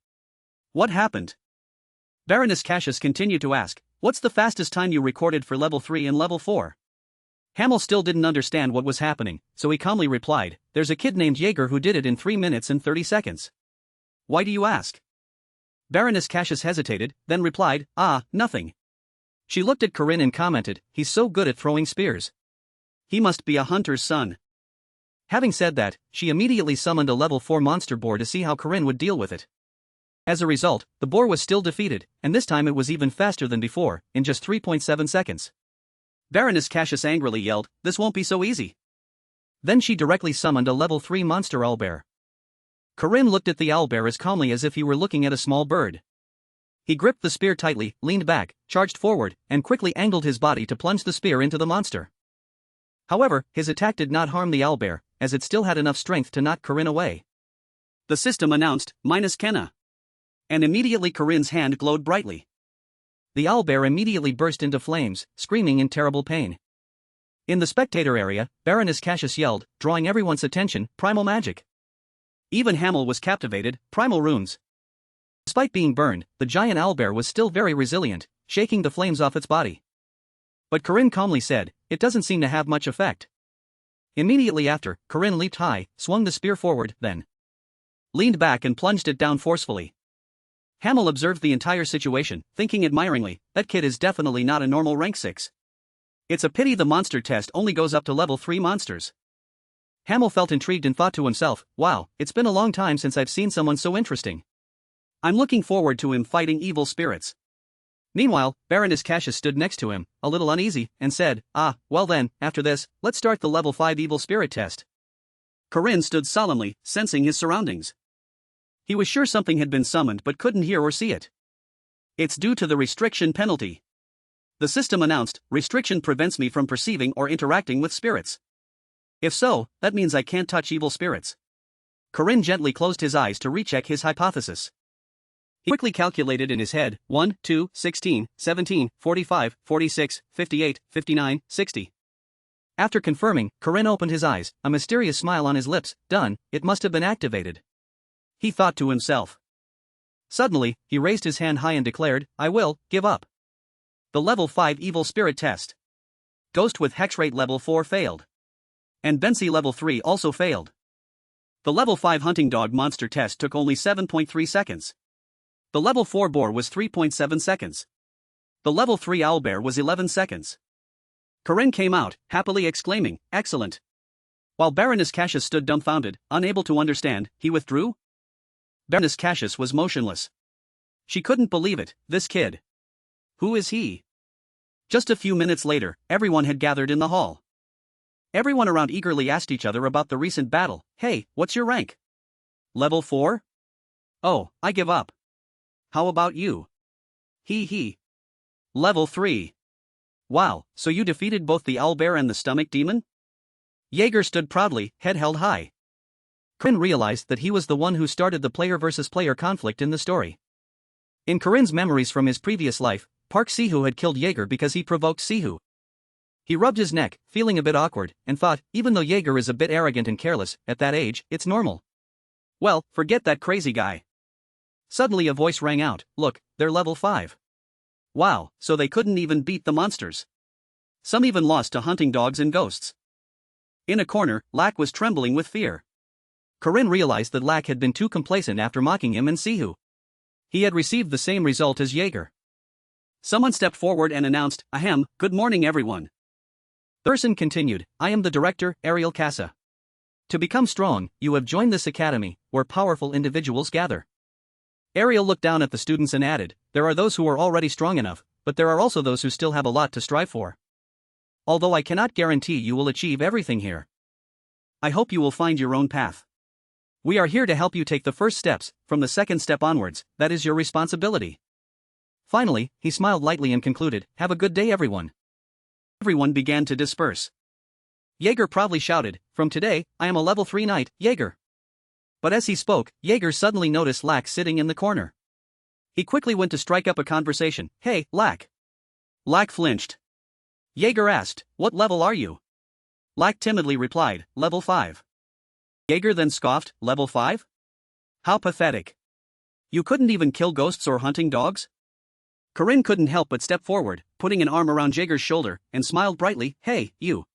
What happened? Baroness Cassius continued to ask, what's the fastest time you recorded for level 3 and level 4? Hamel still didn't understand what was happening, so he calmly replied, "There's a kid named Jaeger who did it in 3 minutes and 30 seconds. Why do you ask?" Baroness Cassius hesitated, then replied, "Nothing." She looked at Corinne and commented, "He's so good at throwing spears. He must be a hunter's son." Having said that, she immediately summoned a level 4 monster boar to see how Corinne would deal with it. As a result, the boar was still defeated, and this time it was even faster than before, in just 3.7 seconds. Baroness Cassius angrily yelled, "This won't be so easy." Then she directly summoned a level 3 monster owlbear. Corinne looked at the owlbear as calmly as if he were looking at a small bird. He gripped the spear tightly, leaned back, charged forward, and quickly angled his body to plunge the spear into the monster. However, his attack did not harm the owlbear, as it still had enough strength to knock Corinne away. The system announced, "Cana." And immediately Corinne's hand glowed brightly. The owlbear immediately burst into flames, screaming in terrible pain. In the spectator area, Baroness Cassius yelled, drawing everyone's attention, "Primal magic." Even Hamel was captivated, "Primal runes." Despite being burned, the giant owlbear was still very resilient, shaking the flames off its body. But Corinne calmly said, "It doesn't seem to have much effect." Immediately after, Corinne leaped high, swung the spear forward, then leaned back and plunged it down forcefully. Hamel observed the entire situation, thinking admiringly, "That kid is definitely not a normal rank 6. It's a pity the monster test only goes up to level 3 monsters." Hamel felt intrigued and thought to himself, "Wow, it's been a long time since I've seen someone so interesting. I'm looking forward to him fighting evil spirits." Meanwhile, Baroness Cassius stood next to him, a little uneasy, and said, "Well then, after this, let's start the level 5 evil spirit test." Corinne stood solemnly, sensing his surroundings. He was sure something had been summoned but couldn't hear or see it. "It's due to the restriction penalty." The system announced, "Restriction prevents me from perceiving or interacting with spirits. If so, that means I can't touch evil spirits." Corinne gently closed his eyes to recheck his hypothesis. He quickly calculated in his head, 1, 2, 16, 17, 45, 46, 58, 59, 60. After confirming, Corinne opened his eyes, a mysterious smile on his lips. "Done, it must have been activated," he thought to himself. Suddenly, he raised his hand high and declared, "I will give up." The level 5 evil spirit test. Ghost with hex rate level 4 failed. And Bensi level 3 also failed. The level 5 hunting dog monster test took only 7.3 seconds. The level 4 boar was 3.7 seconds. The level 3 owlbear was 11 seconds. Corinne came out, happily exclaiming, "Excellent." While Baroness Cassius stood dumbfounded, unable to understand, he withdrew? Baroness Cassius was motionless. She couldn't believe it, this kid. Who is he? Just a few minutes later, everyone had gathered in the hall. Everyone around eagerly asked each other about the recent battle. "Hey, what's your rank?" "Level 4? Oh, I give up." "How about you?" He. "Level 3. Wow, so you defeated both the owlbear and the stomach demon?" Jaeger stood proudly, head held high. Corinne realized that he was the one who started the player versus player conflict in the story. In Corinne's memories from his previous life, Park Ciu had killed Jaeger because he provoked Ciu. He rubbed his neck, feeling a bit awkward, and thought, even though Jaeger is a bit arrogant and careless, at that age, it's normal. Well, forget that crazy guy. Suddenly a voice rang out, "Look, they're level 5. Wow, so they couldn't even beat the monsters. Some even lost to hunting dogs and ghosts." In a corner, Lack was trembling with fear. Corinne realized that Lack had been too complacent after mocking him and Ciu. He had received the same result as Jaeger. Someone stepped forward and announced, "Ahem, good morning everyone." The person continued, "I am the director, Ariel Casa. To become strong, you have joined this academy, where powerful individuals gather." Ariel looked down at the students and added, "There are those who are already strong enough, but there are also those who still have a lot to strive for. Although I cannot guarantee you will achieve everything here. I hope you will find your own path. We are here to help you take the first steps, from the second step onwards, that is your responsibility." Finally, he smiled lightly and concluded, "Have a good day everyone." Everyone began to disperse. Jaeger proudly shouted, "From today, I am a level 3 knight, Jaeger." But as he spoke, Jaeger suddenly noticed Lack sitting in the corner. He quickly went to strike up a conversation. "Hey, Lack." Lack flinched. Jaeger asked, "What level are you?" Lack timidly replied, "Level 5. Jaeger then scoffed, "Level 5? How pathetic. You couldn't even kill ghosts or hunting dogs?" Corinne couldn't help but step forward, putting an arm around Jaeger's shoulder, and smiled brightly, "Hey, you.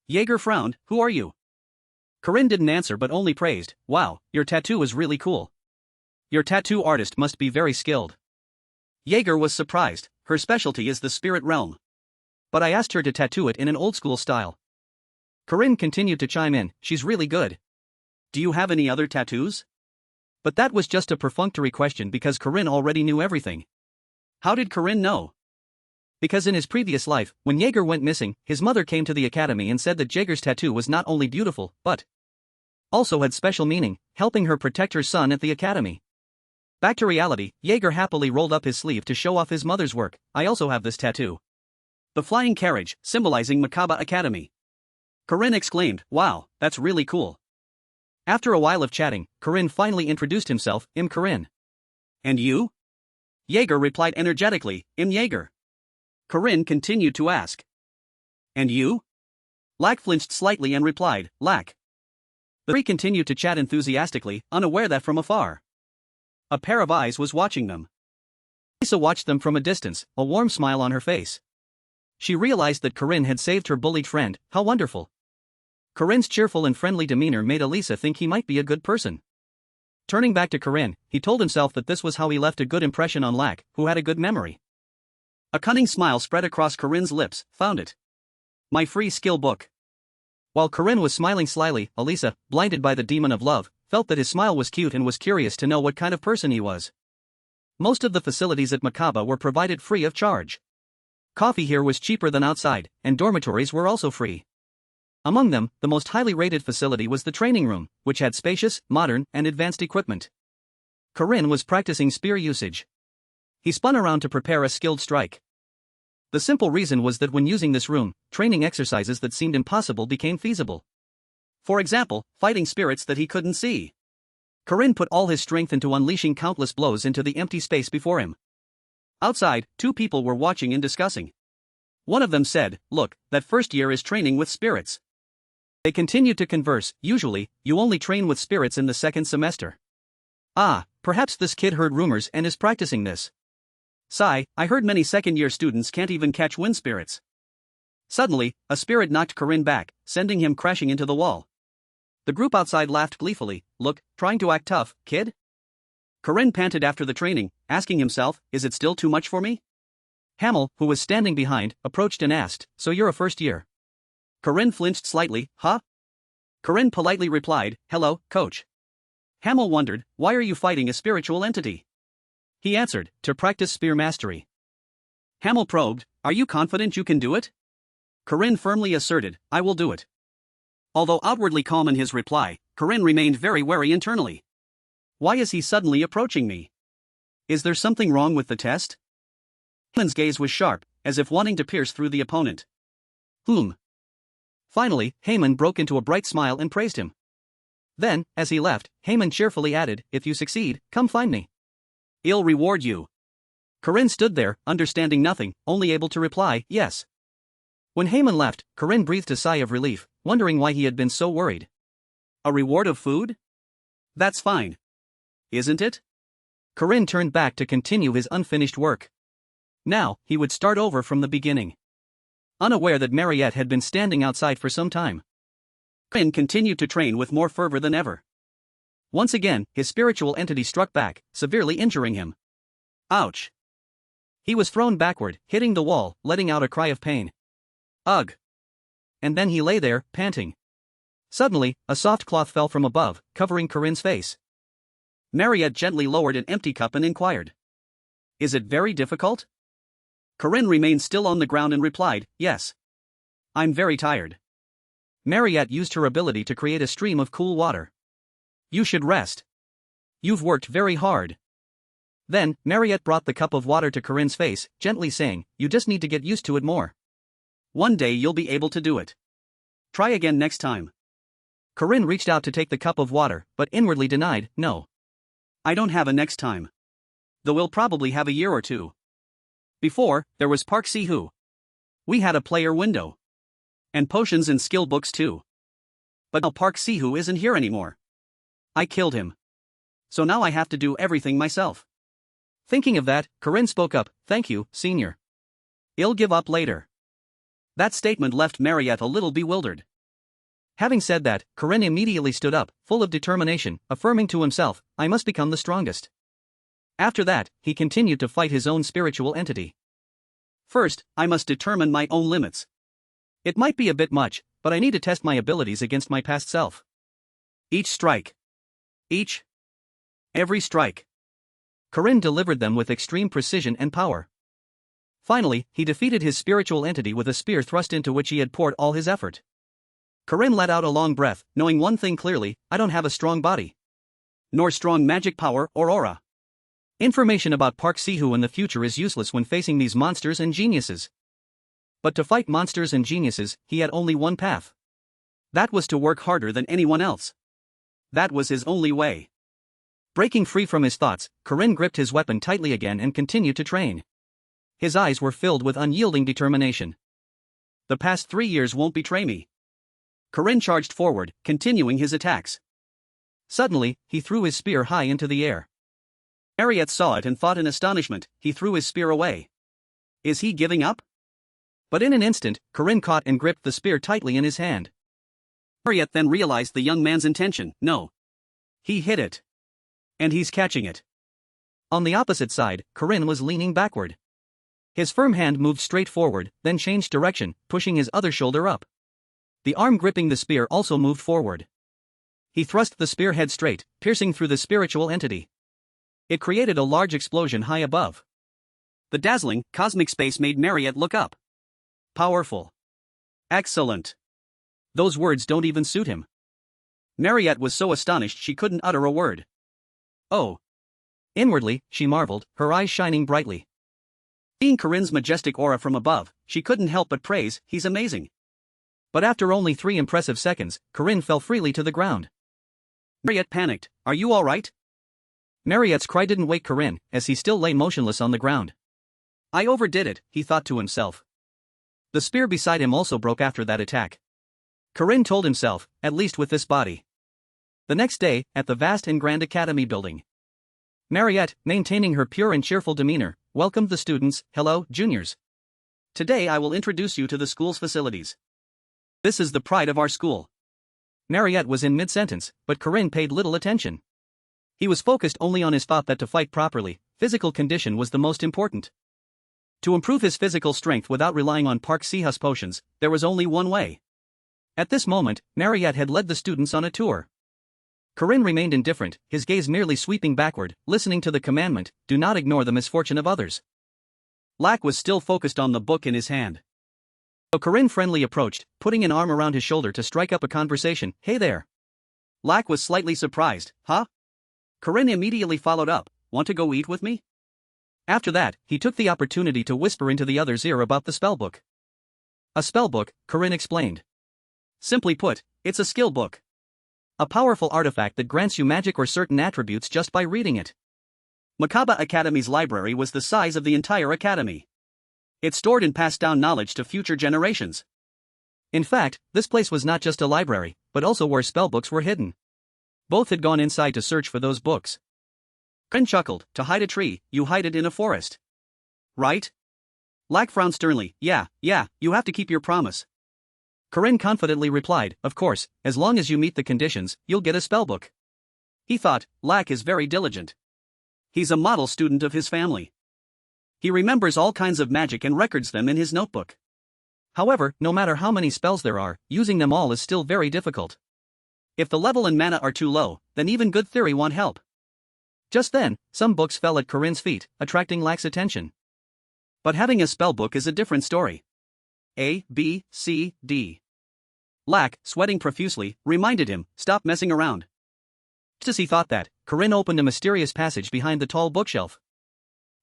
Jaeger frowned, who are you? Corinne didn't answer but only praised, wow, your tattoo is really cool. Your tattoo artist must be very skilled. Jaeger was surprised, her specialty is the spirit realm. But I asked her to tattoo it in an old school style. Corinne continued to chime in, she's really good. Do you have any other tattoos? But that was just a perfunctory question because Corinne already knew everything. How did Corinne know? Because in his previous life, when Jaeger went missing, his mother came to the academy and said that Jaeger's tattoo was not only beautiful, but also had special meaning, helping her protect her son at the academy. Back to reality, Jaeger happily rolled up his sleeve to show off his mother's work. I also have this tattoo. The flying carriage, symbolizing Makaba Academy. Corinne exclaimed, wow, that's really cool. After a while of chatting, Corinne finally introduced himself, Corinne. And you? Jaeger replied energetically, Jaeger. Corinne continued to ask. And you? Lack flinched slightly and replied, Lack. The three continued to chat enthusiastically, unaware that from afar a pair of eyes was watching them. Lisa watched them from a distance, a warm smile on her face. She realized that Corinne had saved her bullied friend, how wonderful. Corinne's cheerful and friendly demeanor made Alisa think he might be a good person. Turning back to Corinne, he told himself that this was how he left a good impression on Lack, who had a good memory. A cunning smile spread across Corinne's lips, found it. My free skill book. While Corinne was smiling slyly, Alisa, blinded by the demon of love, felt that his smile was cute and was curious to know what kind of person he was. Most of the facilities at Makaba were provided free of charge. Coffee here was cheaper than outside, and dormitories were also free. Among them, the most highly rated facility was the training room, which had spacious, modern, and advanced equipment. Corinne was practicing spear usage. He spun around to prepare a skilled strike. The simple reason was that when using this room, training exercises that seemed impossible became feasible. For example, fighting spirits that he couldn't see. Corinne put all his strength into unleashing countless blows into the empty space before him. Outside, two people were watching and discussing. One of them said, look, that first year is training with spirits. They continued to converse, usually, you only train with spirits in the second semester. Ah, perhaps this kid heard rumors and is practicing this. Sigh, I heard many second-year students can't even catch wind spirits. Suddenly, a spirit knocked Corinne back, sending him crashing into the wall. The group outside laughed gleefully, look, trying to act tough, kid? Corinne panted after the training, asking himself, is it still too much for me? Hamel, who was standing behind, approached and asked, so you're a first year? Corinne flinched slightly, huh? Corinne politely replied, hello, coach. Hamel wondered, why are you fighting a spiritual entity? He answered, to practice spear mastery. Hamel probed, are you confident you can do it? Corinne firmly asserted, I will do it. Although outwardly calm in his reply, Corinne remained very wary internally. Why is he suddenly approaching me? Is there something wrong with the test? Hamon's gaze was sharp, as if wanting to pierce through the opponent. Finally, Hamon broke into a bright smile and praised him. Then, as he left, Hamon cheerfully added, if you succeed, come find me. I'll reward you. Corinne stood there, understanding nothing, only able to reply, yes. When Hamon left, Corinne breathed a sigh of relief, wondering why he had been so worried. A reward of food? That's fine. Isn't it? Corinne turned back to continue his unfinished work. Now, he would start over from the beginning. Unaware that Marriott had been standing outside for some time, Corinne continued to train with more fervor than ever. Once again, his spiritual entity struck back, severely injuring him. Ouch! He was thrown backward, hitting the wall, letting out a cry of pain. Ugh! And then he lay there, panting. Suddenly, a soft cloth fell from above, covering Corinne's face. Marriott gently lowered an empty cup and inquired, is it very difficult? Corinne remained still on the ground and replied, yes. I'm very tired. Marriott used her ability to create a stream of cool water. You should rest. You've worked very hard. Then, Marriott brought the cup of water to Corinne's face, gently saying, you just need to get used to it more. One day you'll be able to do it. Try again next time. Corinne reached out to take the cup of water, but inwardly denied, no. I don't have a next time. Though we'll probably have a year or two. Before, there was Park Ciu. We had a player window. And potions and skill books too. But now Park Ciu isn't here anymore. I killed him. So now I have to do everything myself. Thinking of that, Corinne spoke up, thank you, senior. I'll give up later. That statement left Marriott a little bewildered. Having said that, Corinne immediately stood up, full of determination, affirming to himself, I must become the strongest. After that, he continued to fight his own spiritual entity. First, I must determine my own limits. It might be a bit much, but I need to test my abilities against my past self. Each strike. Every strike. Corinne delivered them with extreme precision and power. Finally, he defeated his spiritual entity with a spear thrust into which he had poured all his effort. Corinne let out a long breath, knowing one thing clearly, I don't have a strong body. Nor strong magic power or aura. Information about Park Ciu in the future is useless when facing these monsters and geniuses. But to fight monsters and geniuses, he had only one path. That was to work harder than anyone else. That was his only way. Breaking free from his thoughts, Corinne gripped his weapon tightly again and continued to train. His eyes were filled with unyielding determination. The past 3 years won't betray me. Corinne charged forward, continuing his attacks. Suddenly, he threw his spear high into the air. Marriott saw it and thought in astonishment, he threw his spear away. Is he giving up? But in an instant, Corinne caught and gripped the spear tightly in his hand. Marriott then realized the young man's intention, no. He hit it. And he's catching it. On the opposite side, Corinne was leaning backward. His firm hand moved straight forward, then changed direction, pushing his other shoulder up. The arm gripping the spear also moved forward. He thrust the spear head straight, piercing through the spiritual entity. It created a large explosion high above. The dazzling, cosmic space made Marriott look up. Powerful. Excellent. Those words don't even suit him. Marriott was so astonished she couldn't utter a word. Oh. Inwardly, she marveled, her eyes shining brightly. Seeing Corinne's majestic aura from above, she couldn't help but praise, he's amazing. But after only 3 impressive seconds, Corinne fell freely to the ground. Marriott panicked, are you alright? Marriott's cry didn't wake Corinne, as he still lay motionless on the ground. I overdid it, he thought to himself. The spear beside him also broke after that attack. Corinne told himself, at least with this body. The next day, at the vast and grand academy building. Marriott, maintaining her pure and cheerful demeanor, welcomed the students. Hello, juniors. Today I will introduce you to the school's facilities. This is the pride of our school. Marriott was in mid-sentence, but Corinne paid little attention. He was focused only on his thought that to fight properly, physical condition was the most important. To improve his physical strength without relying on Park Ciu's potions, there was only one way. At this moment, Marriott had led the students on a tour. Corinne remained indifferent, his gaze merely sweeping backward, listening to the commandment, do not ignore the misfortune of others. Lack was still focused on the book in his hand. So Corinne friendly approached, putting an arm around his shoulder to strike up a conversation, hey there. Lack was slightly surprised, huh? Corinne immediately followed up, want to go eat with me? After that, he took the opportunity to whisper into the other's ear about the spellbook. A spellbook, Corinne explained. Simply put, it's a skill book. A powerful artifact that grants you magic or certain attributes just by reading it. Makaba Academy's library was the size of the entire academy. It stored and passed down knowledge to future generations. In fact, this place was not just a library, but also where spellbooks were hidden. Both had gone inside to search for those books. Corinne chuckled, to hide a tree, you hide it in a forest. Right? Lack frowned sternly, yeah, you have to keep your promise. Corinne confidently replied, of course, as long as you meet the conditions, you'll get a spellbook. He thought, Lack is very diligent. He's a model student of his family. He remembers all kinds of magic and records them in his notebook. However, no matter how many spells there are, using them all is still very difficult. If the level and mana are too low, then even good theory won't help. Just then, some books fell at Corinne's feet, attracting Lack's attention. But having a spellbook is a different story. A, B, C, D. Lack, sweating profusely, reminded him, stop messing around. Just as he thought that, Corinne opened a mysterious passage behind the tall bookshelf.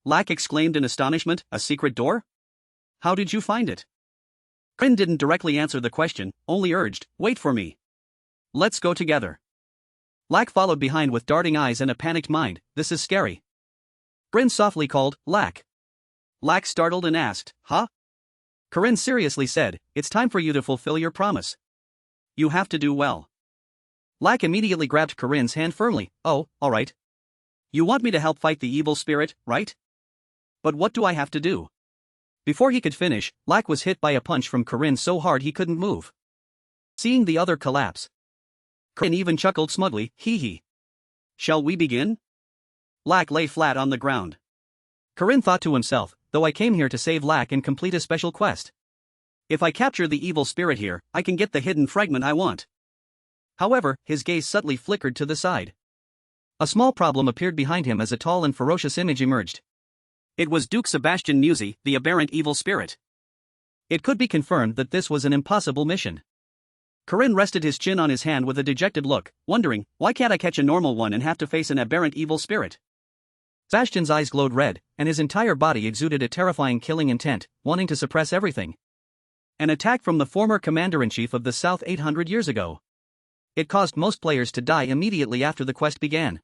Lack exclaimed in astonishment, a secret door? How did you find it? Corinne didn't directly answer the question, only urged, wait for me. Let's go together. Lack followed behind with darting eyes and a panicked mind, this is scary. Corinne softly called, Lack. Lack startled and asked, huh? Corinne seriously said, it's time for you to fulfill your promise. You have to do well. Lack immediately grabbed Corinne's hand firmly, oh, alright. You want me to help fight the evil spirit, right? But what do I have to do? Before he could finish, Lack was hit by a punch from Corinne so hard he couldn't move. Seeing the other collapse, Corinne even chuckled smugly, hee hee. Shall we begin? Lack lay flat on the ground. Corinne thought to himself, though I came here to save Lack and complete a special quest. If I capture the evil spirit here, I can get the hidden fragment I want. However, his gaze subtly flickered to the side. A small problem appeared behind him as a tall and ferocious image emerged. It was Duke Sebastian Musi, the aberrant evil spirit. It could be confirmed that this was an impossible mission. Corinne rested his chin on his hand with a dejected look, wondering, why can't I catch a normal one and have to face an aberrant evil spirit? Sebastian's eyes glowed red, and his entire body exuded a terrifying killing intent, wanting to suppress everything. An attack from the former commander-in-chief of the South 800 years ago. It caused most players to die immediately after the quest began.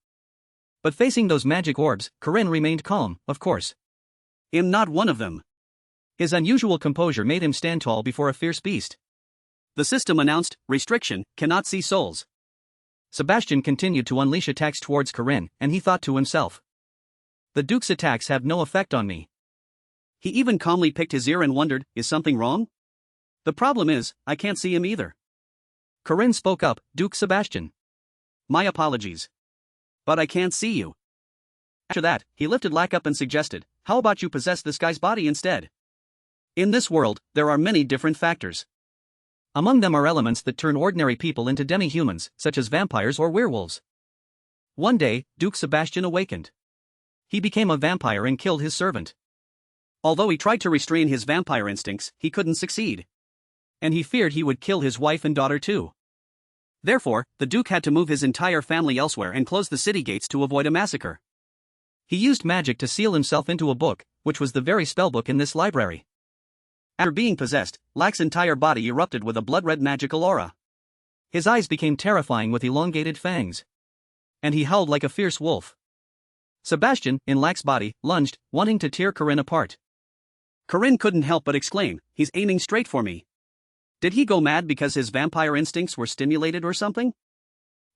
But facing those magic orbs, Corinne remained calm, of course. I'm not one of them. His unusual composure made him stand tall before a fierce beast. The system announced, restriction, cannot see souls. Sebastian continued to unleash attacks towards Corinne, and he thought to himself. The Duke's attacks have no effect on me. He even calmly picked his ear and wondered, is something wrong? The problem is, I can't see him either. Corinne spoke up, Duke Sebastian. My apologies. But I can't see you. After that, he lifted Lack up and suggested, how about you possess this guy's body instead? In this world, there are many different factors. Among them are elements that turn ordinary people into demi-humans, such as vampires or werewolves. One day, Duke Sebastian awakened. He became a vampire and killed his servant. Although he tried to restrain his vampire instincts, he couldn't succeed. And he feared he would kill his wife and daughter too. Therefore, the Duke had to move his entire family elsewhere and close the city gates to avoid a massacre. He used magic to seal himself into a book, which was the very spellbook in this library. After being possessed, Lack's entire body erupted with a blood-red magical aura. His eyes became terrifying with elongated fangs. And he howled like a fierce wolf. Sebastian, in Lack's body, lunged, wanting to tear Corinne apart. Corinne couldn't help but exclaim, he's aiming straight for me. Did he go mad because his vampire instincts were stimulated or something?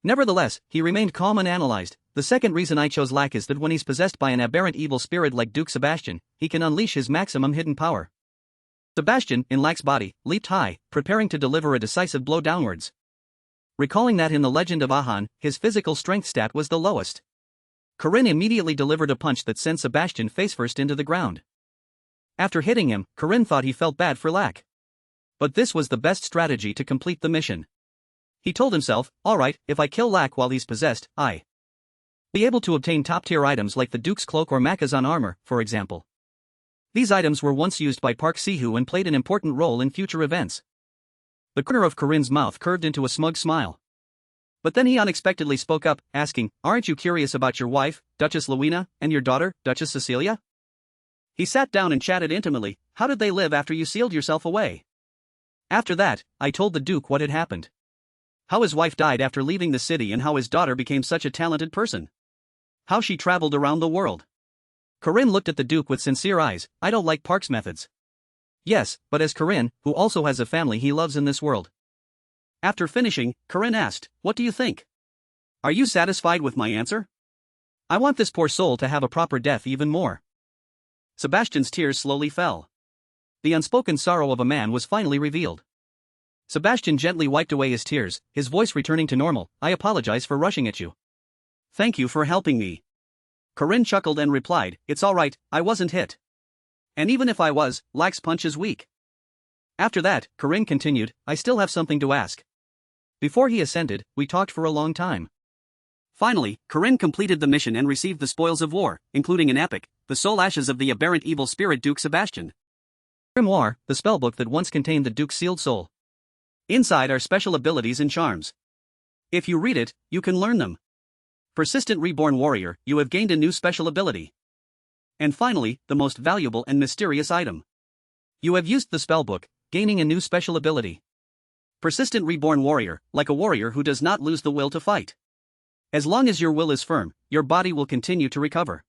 Nevertheless, he remained calm and analyzed. The second reason I chose Lack is that when he's possessed by an aberrant evil spirit like Duke Sebastian, he can unleash his maximum hidden power. Sebastian, in Lack's body, leaped high, preparing to deliver a decisive blow downwards. Recalling that in the legend of Ahan, his physical strength stat was the lowest. Corinne immediately delivered a punch that sent Sebastian face-first into the ground. After hitting him, Corinne thought he felt bad for Lack. But this was the best strategy to complete the mission. He told himself, alright, if I kill Lack while he's possessed, I'll be able to obtain top-tier items like the Duke's cloak or Makazan armor, for example. These items were once used by Park Ciu and played an important role in future events. The corner of Corinne's mouth curved into a smug smile. But then he unexpectedly spoke up, asking, aren't you curious about your wife, Duchess Louina, and your daughter, Duchess Cecilia? He sat down and chatted intimately, how did they live after you sealed yourself away? After that, I told the Duke what had happened. How his wife died after leaving the city and how his daughter became such a talented person. How she traveled around the world. Corinne looked at the Duke with sincere eyes, I don't like Park's methods. Yes, but as Corinne, who also has a family he loves in this world. After finishing, Corinne asked, what do you think? Are you satisfied with my answer? I want this poor soul to have a proper death even more. Sebastian's tears slowly fell. The unspoken sorrow of a man was finally revealed. Sebastian gently wiped away his tears, his voice returning to normal, I apologize for rushing at you. Thank you for helping me. Corinne chuckled and replied, it's alright, I wasn't hit. And even if I was, Lack's punch is weak. After that, Corinne continued, I still have something to ask. Before he ascended, we talked for a long time. Finally, Corinne completed the mission and received the spoils of war, including an epic, the soul ashes of the aberrant evil spirit Duke Sebastian. Grimoire, the spellbook that once contained the Duke's sealed soul. Inside are special abilities and charms. If you read it, you can learn them. Persistent Reborn Warrior, you have gained a new special ability. And finally, the most valuable and mysterious item. You have used the spellbook, gaining a new special ability. Persistent Reborn Warrior, like a warrior who does not lose the will to fight. As long as your will is firm, your body will continue to recover.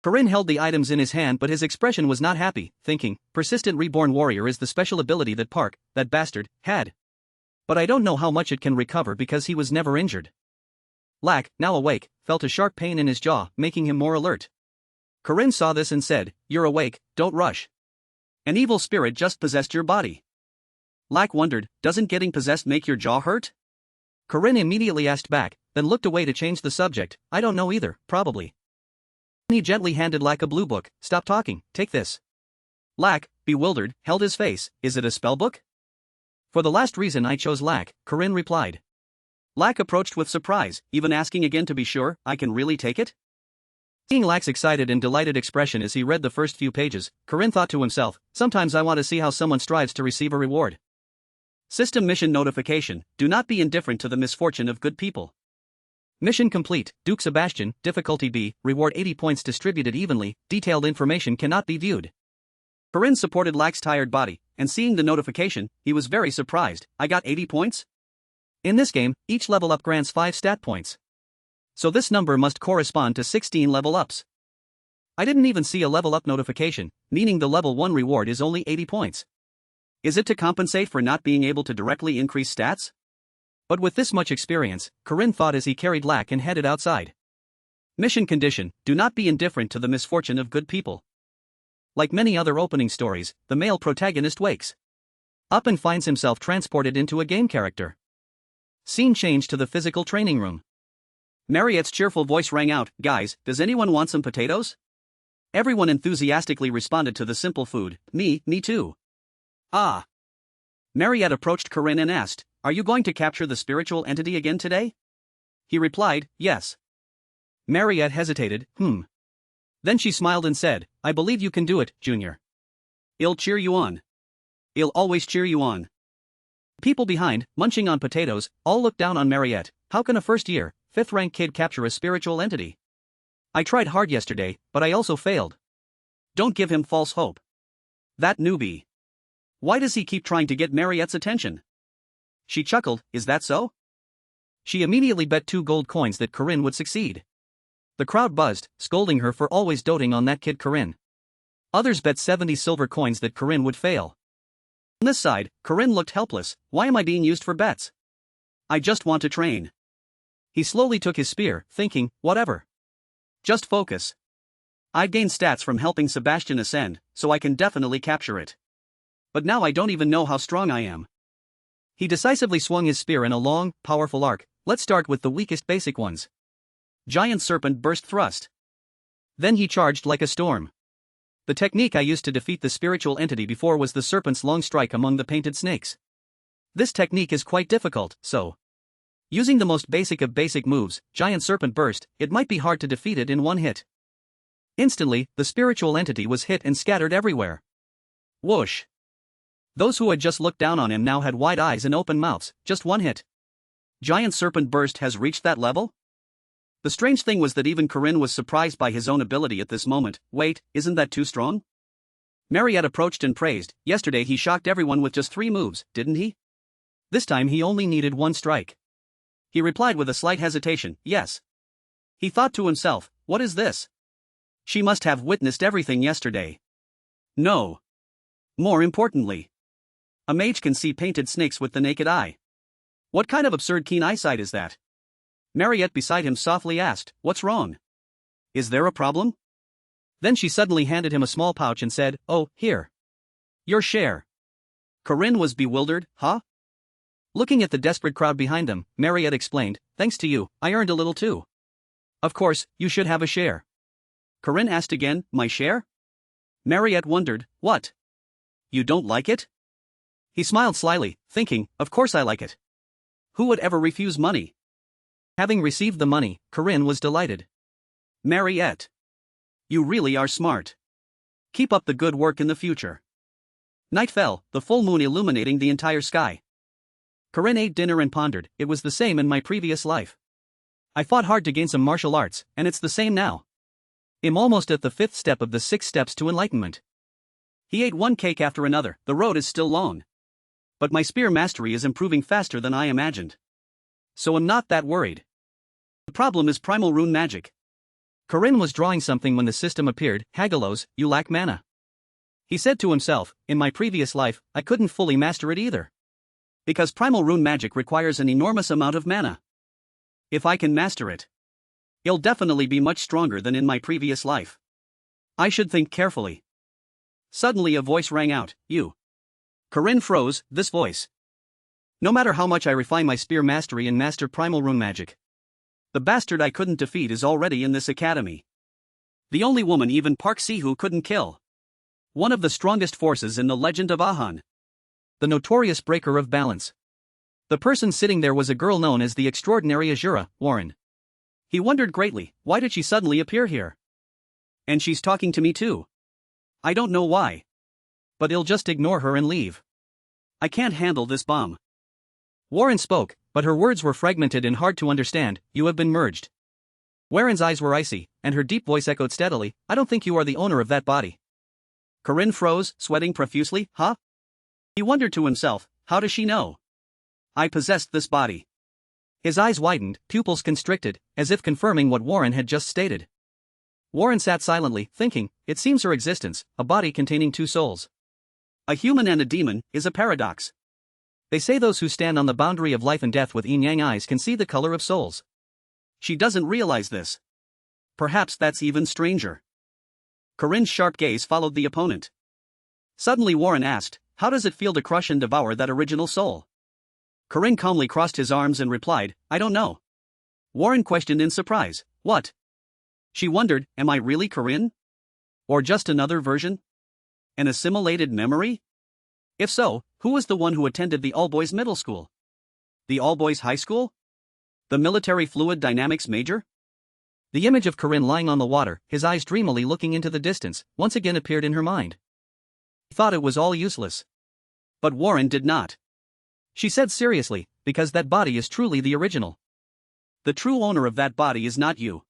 Corinne held the items in his hand but his expression was not happy, thinking, Persistent Reborn Warrior is the special ability that Park, that bastard, had. But I don't know how much it can recover because he was never injured. Lack, now awake, felt a sharp pain in his jaw, making him more alert. Corinne saw this and said, you're awake, don't rush. An evil spirit just possessed your body. Lack wondered, doesn't getting possessed make your jaw hurt? Corinne immediately asked back, then looked away to change the subject. I don't know either, probably. He gently handed Lack a blue book. Stop talking, take this. Lack, bewildered, held his face. Is it a spell book? For the last reason I chose Lack, Corinne replied. Lack approached with surprise, even asking again to be sure, I can really take it? Seeing Lack's excited and delighted expression as he read the first few pages, Corinne thought to himself, sometimes I want to see how someone strives to receive a reward. System mission notification, do not be indifferent to the misfortune of good people. Mission complete, Duke Sebastian, difficulty B, reward 80 points distributed evenly, detailed information cannot be viewed. Corinne supported Lack's tired body, and seeing the notification, he was very surprised. I got 80 points? In this game, each level up grants 5 stat points. So this number must correspond to 16 level ups. I didn't even see a level up notification, meaning the level 1 reward is only 80 points. Is it to compensate for not being able to directly increase stats? But with this much experience, Corinne thought as he carried Lack and headed outside. Mission condition, do not be indifferent to the misfortune of good people. Like many other opening stories, the male protagonist wakes up and finds himself transported into a game character. Scene change to the physical training room. Marriott's cheerful voice rang out, guys, does anyone want some potatoes? Everyone enthusiastically responded to the simple food, me too. Ah. Marriott approached Corinne and asked, are you going to capture the spiritual entity again today? He replied, yes. Marriott hesitated, Then she smiled and said, I believe you can do it, Junior. I'll cheer you on. I'll always cheer you on. People behind, munching on potatoes, all looked down on Marriott. How can a first-year, 5th-rank kid capture a spiritual entity? I tried hard yesterday, but I also failed. Don't give him false hope. That newbie. Why does he keep trying to get Marriott's attention? She chuckled, is that so? She immediately bet 2 gold coins that Corinne would succeed. The crowd buzzed, scolding her for always doting on that kid Corinne. Others bet 70 silver coins that Corinne would fail. On this side, Corinne looked helpless. Why am I being used for bets? I just want to train. He slowly took his spear, thinking, whatever. Just focus. I've gained stats from helping Sebastian ascend, so I can definitely capture it. But now I don't even know how strong I am. He decisively swung his spear in a long, powerful arc. Let's start with the weakest basic ones. Giant Serpent Burst Thrust. Then he charged like a storm. The technique I used to defeat the spiritual entity before was the serpent's long strike among the painted snakes. This technique is quite difficult, so using the most basic of basic moves, Giant Serpent Burst, it might be hard to defeat it in one hit. Instantly, the spiritual entity was hit and scattered everywhere. Whoosh. Those who had just looked down on him now had wide eyes and open mouths. Just one hit. Giant Serpent Burst has reached that level? The strange thing was that even Corinne was surprised by his own ability at this moment. Wait, isn't that too strong? Marriott approached and praised. Yesterday he shocked everyone with just 3 moves, didn't he? This time he only needed 1 strike. He replied with a slight hesitation, yes. He thought to himself, what is this? She must have witnessed everything yesterday. No. More importantly, a mage can see painted snakes with the naked eye. What kind of absurd keen eyesight is that? Marriott beside him softly asked, what's wrong? Is there a problem? Then she suddenly handed him a small pouch and said, oh, here. Your share. Corinne was bewildered, huh? Looking at the desperate crowd behind them, Marriott explained, thanks to you, I earned a little too. Of course, you should have a share. Corinne asked again, my share? Marriott wondered, what? You don't like it? He smiled slyly, thinking, of course I like it. Who would ever refuse money? Having received the money, Corinne was delighted. Marriott. You really are smart. Keep up the good work in the future. Night fell, the full moon illuminating the entire sky. Corinne ate dinner and pondered, it was the same in my previous life. I fought hard to gain some martial arts, and it's the same now. I'm almost at the 5th step of the 6 steps to enlightenment. He ate one cake after another, the road is still long. But my spear mastery is improving faster than I imagined. So I'm not that worried. The problem is primal rune magic. Corinne was drawing something when the system appeared, Hagelos, you lack mana. He said to himself, in my previous life, I couldn't fully master it either. Because primal rune magic requires an enormous amount of mana. If I can master it, it'll definitely be much stronger than in my previous life. I should think carefully. Suddenly a voice rang out, you. Corinne froze, this voice. No matter how much I refine my spear mastery and master primal rune magic, the bastard I couldn't defeat is already in this academy. The only woman even Park Ciu couldn't kill. One of the strongest forces in the legend of Ahan. The notorious breaker of balance. The person sitting there was a girl known as the extraordinary Azjura Warren. He wondered greatly, why did she suddenly appear here? And she's talking to me too. I don't know why. But I'll just ignore her and leave. I can't handle this bomb. Warren spoke, but her words were fragmented and hard to understand. You have been merged. Warren's eyes were icy, and her deep voice echoed steadily, I don't think you are the owner of that body. Corinne froze, sweating profusely, huh? He wondered to himself, how does she know? I possessed this body. His eyes widened, pupils constricted, as if confirming what Warren had just stated. Warren sat silently, thinking, it seems her existence, a body containing two souls. A human and a demon, is a paradox. They say those who stand on the boundary of life and death with yin-yang eyes can see the color of souls. She doesn't realize this. Perhaps that's even stranger. Corinne's sharp gaze followed the opponent. Suddenly Warren asked, how does it feel to crush and devour that original soul? Corinne calmly crossed his arms and replied, I don't know. Warren questioned in surprise, what? She wondered, am I really Corinne? Or just another version? An assimilated memory? If so, who was the one who attended the all-boys middle school? The all-boys high school? The military fluid dynamics major? The image of Corinne lying on the water, his eyes dreamily looking into the distance, once again appeared in her mind. He thought it was all useless. But Warren did not. She said seriously, because that body is truly the original. The true owner of that body is not you.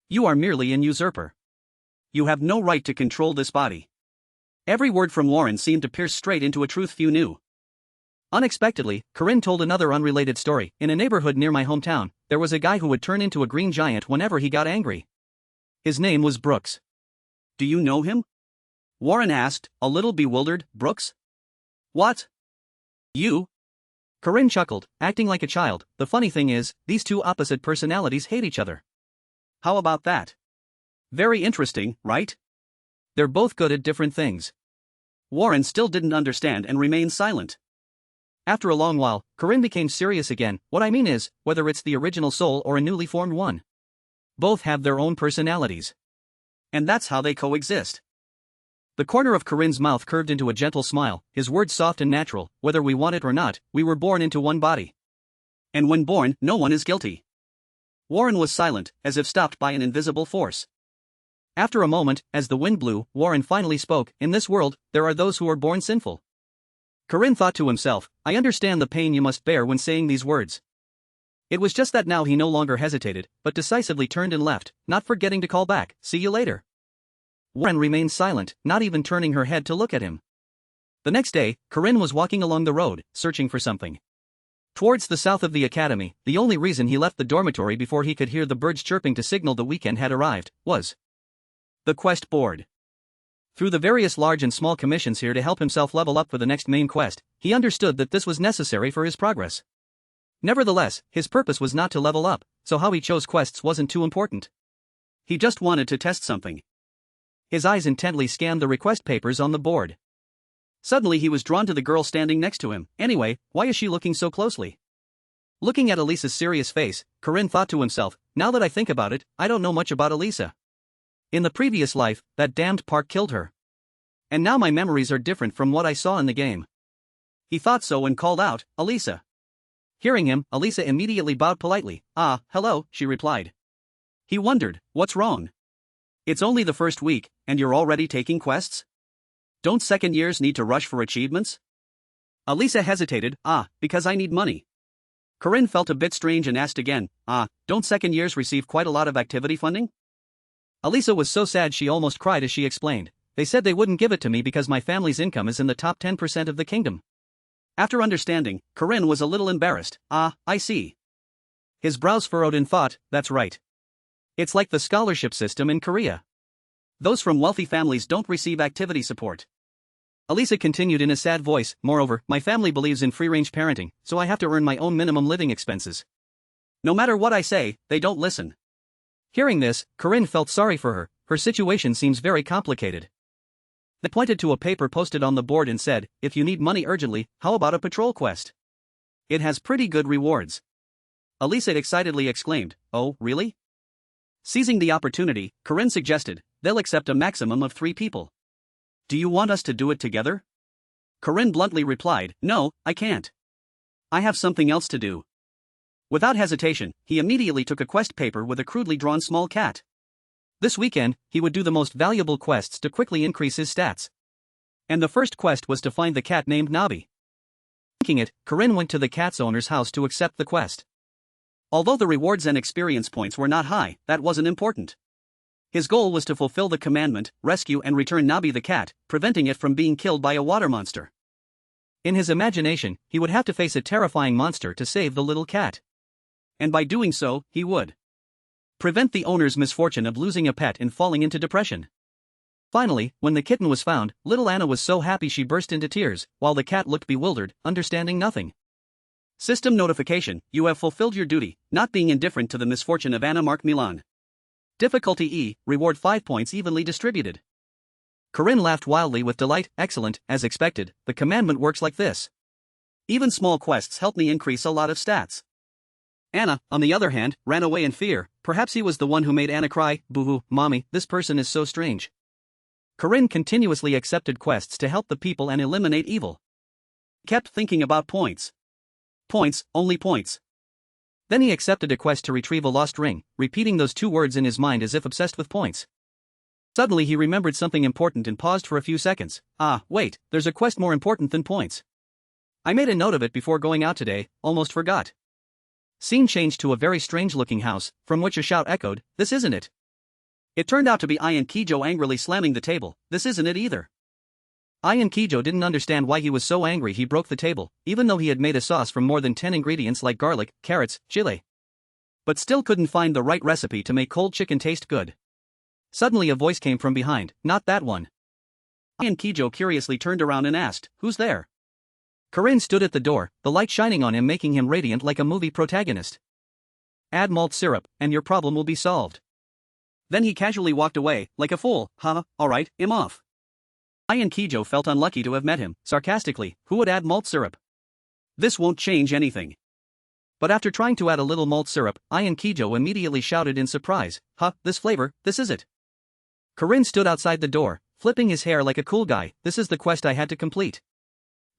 You are merely an usurper. You have no right to control this body. Every word from Warren seemed to pierce straight into a truth few knew. Unexpectedly, Corinne told another unrelated story. In a neighborhood near my hometown, there was a guy who would turn into a green giant whenever he got angry. His name was Brooks. Do you know him? Warren asked, a little bewildered. Brooks? What? You? Corinne chuckled, acting like a child. The funny thing is, these two opposite personalities hate each other. How about that? Very interesting, right? They're both good at different things. Warren still didn't understand and remained silent. After a long while, Corinne became serious again. What I mean is, whether it's the original soul or a newly formed one, both have their own personalities. And that's how they coexist. The corner of Corinne's mouth curved into a gentle smile, his words soft and natural. Whether we want it or not, we were born into one body. And when born, no one is guilty. Warren was silent, as if stopped by an invisible force. After a moment, as the wind blew, Warren finally spoke, in this world, there are those who are born sinful. Corinne thought to himself, I understand the pain you must bear when saying these words. It was just that now he no longer hesitated, but decisively turned and left, not forgetting to call back, see you later. Warren remained silent, not even turning her head to look at him. The next day, Corinne was walking along the road, searching for something. Towards the south of the academy, the only reason he left the dormitory before he could hear the birds chirping to signal the weekend had arrived, was the quest board. Through the various large and small commissions here to help himself level up for the next main quest, he understood that this was necessary for his progress. Nevertheless, his purpose was not to level up, so how he chose quests wasn't too important. He just wanted to test something. His eyes intently scanned the request papers on the board. Suddenly he was drawn to the girl standing next to him. Anyway, why is she looking so closely? Looking at Alisa's serious face, Corinne thought to himself, now that I think about it, I don't know much about Alisa. In the previous life, that damned Park killed her. And now my memories are different from what I saw in the game. He thought so and called out, Alisa. Hearing him, Alisa immediately bowed politely. Ah, hello, she replied. He wondered, what's wrong? It's only the first week, and you're already taking quests? Don't second years need to rush for achievements? Alisa hesitated, because I need money. Corinne felt a bit strange and asked again, don't second years receive quite a lot of activity funding? Alisa was so sad she almost cried as she explained, they said they wouldn't give it to me because my family's income is in the top 10% of the kingdom. After understanding, Corinne was a little embarrassed. I see. His brows furrowed in thought, that's right. It's like the scholarship system in Korea. Those from wealthy families don't receive activity support. Alisa continued in a sad voice, moreover, my family believes in free-range parenting, so I have to earn my own minimum living expenses. No matter what I say, they don't listen. Hearing this, Corinne felt sorry for her, her situation seems very complicated. They pointed to a paper posted on the board and said, if you need money urgently, how about a patrol quest? It has pretty good rewards. Alisa excitedly exclaimed, oh, really? Seizing the opportunity, Corinne suggested, they'll accept a maximum of 3 people. Do you want us to do it together? Corinne bluntly replied, no, I can't. I have something else to do. Without hesitation, he immediately took a quest paper with a crudely drawn small cat. This weekend, he would do the most valuable quests to quickly increase his stats. And the first quest was to find the cat named Nabi. Thinking it, Corinne went to the cat's owner's house to accept the quest. Although the rewards and experience points were not high, that wasn't important. His goal was to fulfill the commandment, rescue and return Nabi the cat, preventing it from being killed by a water monster. In his imagination, he would have to face a terrifying monster to save the little cat. And by doing so, he would prevent the owner's misfortune of losing a pet and falling into depression. Finally, when the kitten was found, little Anna was so happy she burst into tears, while the cat looked bewildered, understanding nothing. System notification, you have fulfilled your duty, not being indifferent to the misfortune of Anna Mark Milan. Difficulty E, reward 5 points evenly distributed. Corinne laughed wildly with delight, excellent, as expected, the commandment works like this. Even small quests help me increase a lot of stats. Anna, on the other hand, ran away in fear, perhaps he was the one who made Anna cry, boo-hoo, mommy, this person is so strange. Corinne continuously accepted quests to help the people and eliminate evil. Kept thinking about points. Points, only points. Then he accepted a quest to retrieve a lost ring, repeating those 2 words in his mind as if obsessed with points. Suddenly he remembered something important and paused for a few seconds. Ah, wait, there's a quest more important than points. I made a note of it before going out today, almost forgot. Scene changed to a very strange-looking house, from which a shout echoed, this isn't it. It turned out to be Ian Kijo angrily slamming the table, this isn't it either. Ian Kijo didn't understand why he was so angry he broke the table, even though he had made a sauce from more than 10 ingredients like garlic, carrots, chile. But still couldn't find the right recipe to make cold chicken taste good. Suddenly a voice came from behind, not that one. Ian Kijo curiously turned around and asked, who's there? Corinne stood at the door, the light shining on him making him radiant like a movie protagonist. Add malt syrup, and your problem will be solved. Then he casually walked away, like a fool, alright, I'm off. Ian Kijo felt unlucky to have met him, sarcastically, who would add malt syrup? This won't change anything. But after trying to add a little malt syrup, Ian Kijo immediately shouted in surprise, this flavor, this is it. Corinne stood outside the door, flipping his hair like a cool guy, this is the quest I had to complete.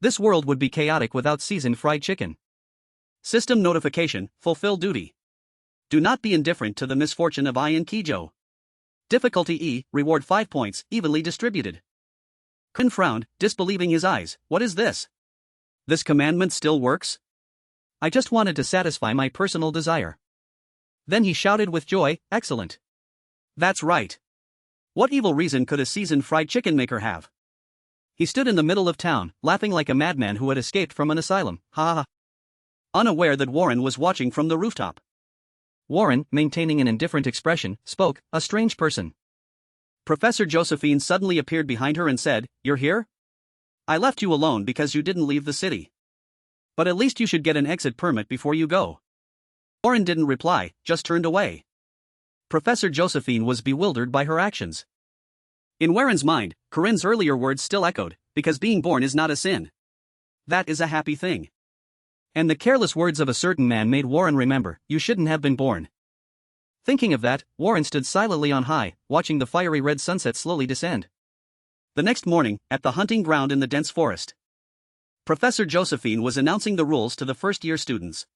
This world would be chaotic without seasoned fried chicken. System notification, fulfill duty. Do not be indifferent to the misfortune of Ian Kijo. Difficulty E, reward 5 points, evenly distributed. Corinne frowned, disbelieving his eyes, what is this? This commandment still works? I just wanted to satisfy my personal desire. Then he shouted with joy, excellent. That's right. What evil reason could a seasoned fried chicken maker have? He stood in the middle of town, laughing like a madman who had escaped from an asylum, unaware that Warren was watching from the rooftop. Warren, maintaining an indifferent expression, spoke, a strange person. Professor Josephine suddenly appeared behind her and said, you're here? I left you alone because you didn't leave the city. But at least you should get an exit permit before you go. Warren didn't reply, just turned away. Professor Josephine was bewildered by her actions. In Warren's mind, Corinne's earlier words still echoed, because being born is not a sin. That is a happy thing. And the careless words of a certain man made Warren remember, you shouldn't have been born. Thinking of that, Warren stood silently on high, watching the fiery red sunset slowly descend. The next morning, at the hunting ground in the dense forest, Professor Josephine was announcing the rules to the first-year students.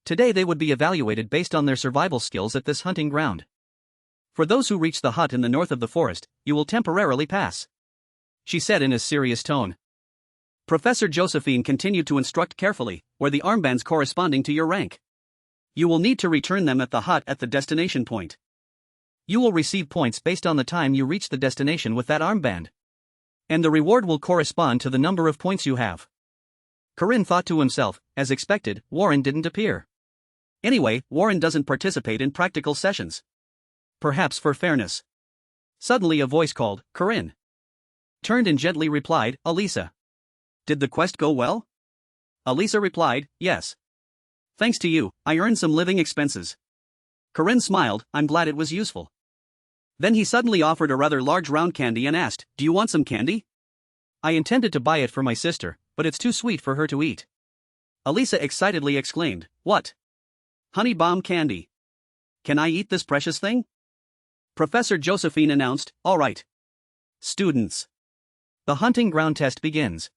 Today they would be evaluated based on their survival skills at this hunting ground. For those who reach the hut in the north of the forest, you will temporarily pass, she said in a serious tone. Professor Josephine continued to instruct carefully, wear the armbands corresponding to your rank. You will need to return them at the hut at the destination point. You will receive points based on the time you reach the destination with that armband. And the reward will correspond to the number of points you have. Corinne thought to himself, as expected, Warren didn't appear. Anyway, Warren doesn't participate in practical sessions. Perhaps for fairness. Suddenly a voice called, Corinne. Turned and gently replied, Alisa. Did the quest go well? Alisa replied, yes. Thanks to you, I earned some living expenses. Corinne smiled, I'm glad it was useful. Then he suddenly offered a rather large round candy and asked, "Do you want some candy?" I intended to buy it for my sister, but it's too sweet for her to eat. Alisa excitedly exclaimed, "What? Honey bomb candy. Can I eat this precious thing?" Professor Josephine announced, "All right. Students. The hunting ground test begins."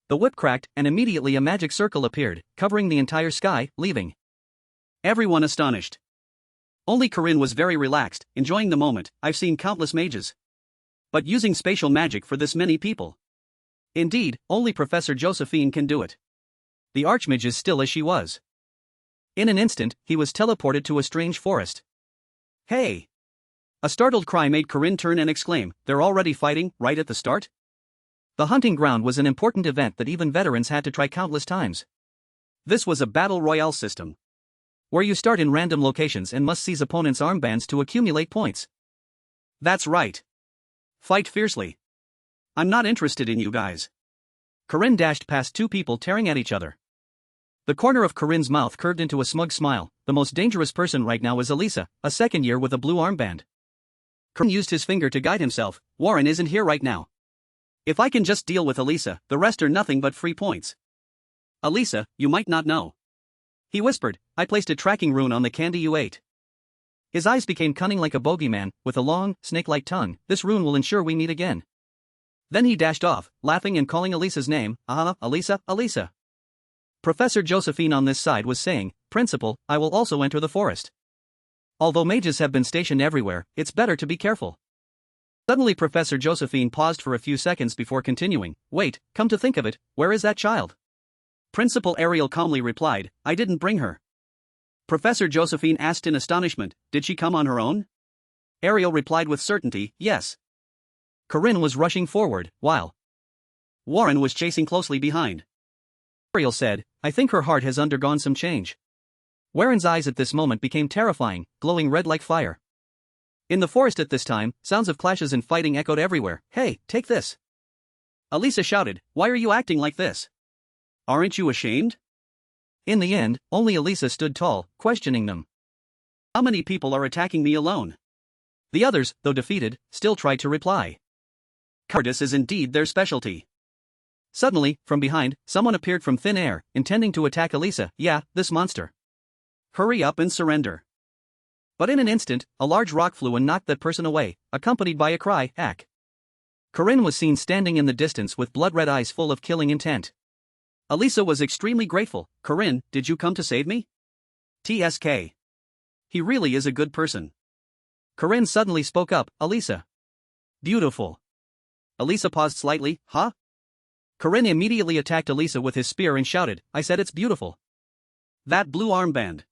The whip cracked, and immediately a magic circle appeared, covering the entire sky, leaving everyone astonished. Only Corinne was very relaxed, enjoying the moment. I've seen countless mages, but using spatial magic for this many people. Indeed, only Professor Josephine can do it. The archmage is still as she was. In an instant, he was teleported to a strange forest. "Hey!" A startled cry made Corinne turn and exclaim, "They're already fighting, right at the start?" The hunting ground was an important event that even veterans had to try countless times. This was a battle royale system, where you start in random locations and must seize opponents' armbands to accumulate points. That's right. Fight fiercely. I'm not interested in you guys. Corinne dashed past two people tearing at each other. The corner of Corinne's mouth curved into a smug smile. The most dangerous person right now is Alisa, a second year with a blue armband. Corinne used his finger to guide himself. Warren isn't here right now. If I can just deal with Alisa, the rest are nothing but free points. Alisa, you might not know, he whispered, I placed a tracking rune on the candy you ate. His eyes became cunning like a bogeyman, with a long, snake-like tongue. This rune will ensure we meet again. Then he dashed off, laughing and calling Alisa's name. Alisa, Alisa. Professor Josephine on this side was saying, Principal, I will also enter the forest. Although mages have been stationed everywhere, it's better to be careful. Suddenly Professor Josephine paused for a few seconds before continuing. Wait, come to think of it, where is that child? Principal Ariel calmly replied, I didn't bring her. Professor Josephine asked in astonishment, did she come on her own? Ariel replied with certainty, yes. Corinne was rushing forward, while Warren was chasing closely behind. Ariel said, I think her heart has undergone some change. Warren's eyes at this moment became terrifying, glowing red like fire. In the forest at this time, sounds of clashes and fighting echoed everywhere. Hey, take this. Alisa shouted, why are you acting like this? Aren't you ashamed? In the end, only Alisa stood tall, questioning them. How many people are attacking me alone? The others, though defeated, still tried to reply. Cowardice is indeed their specialty. Suddenly, from behind, someone appeared from thin air, intending to attack Alisa. Yeah, this monster. Hurry up and surrender. But in an instant, a large rock flew and knocked that person away, accompanied by a cry, Ack. Corinne was seen standing in the distance with blood-red eyes full of killing intent. Alisa was extremely grateful. Corinne, did you come to save me? TSK. He really is a good person. Corinne suddenly spoke up, Alisa. Beautiful. Alisa paused slightly, huh? Corinne immediately attacked Alisa with his spear and shouted, I said it's beautiful. That blue armband.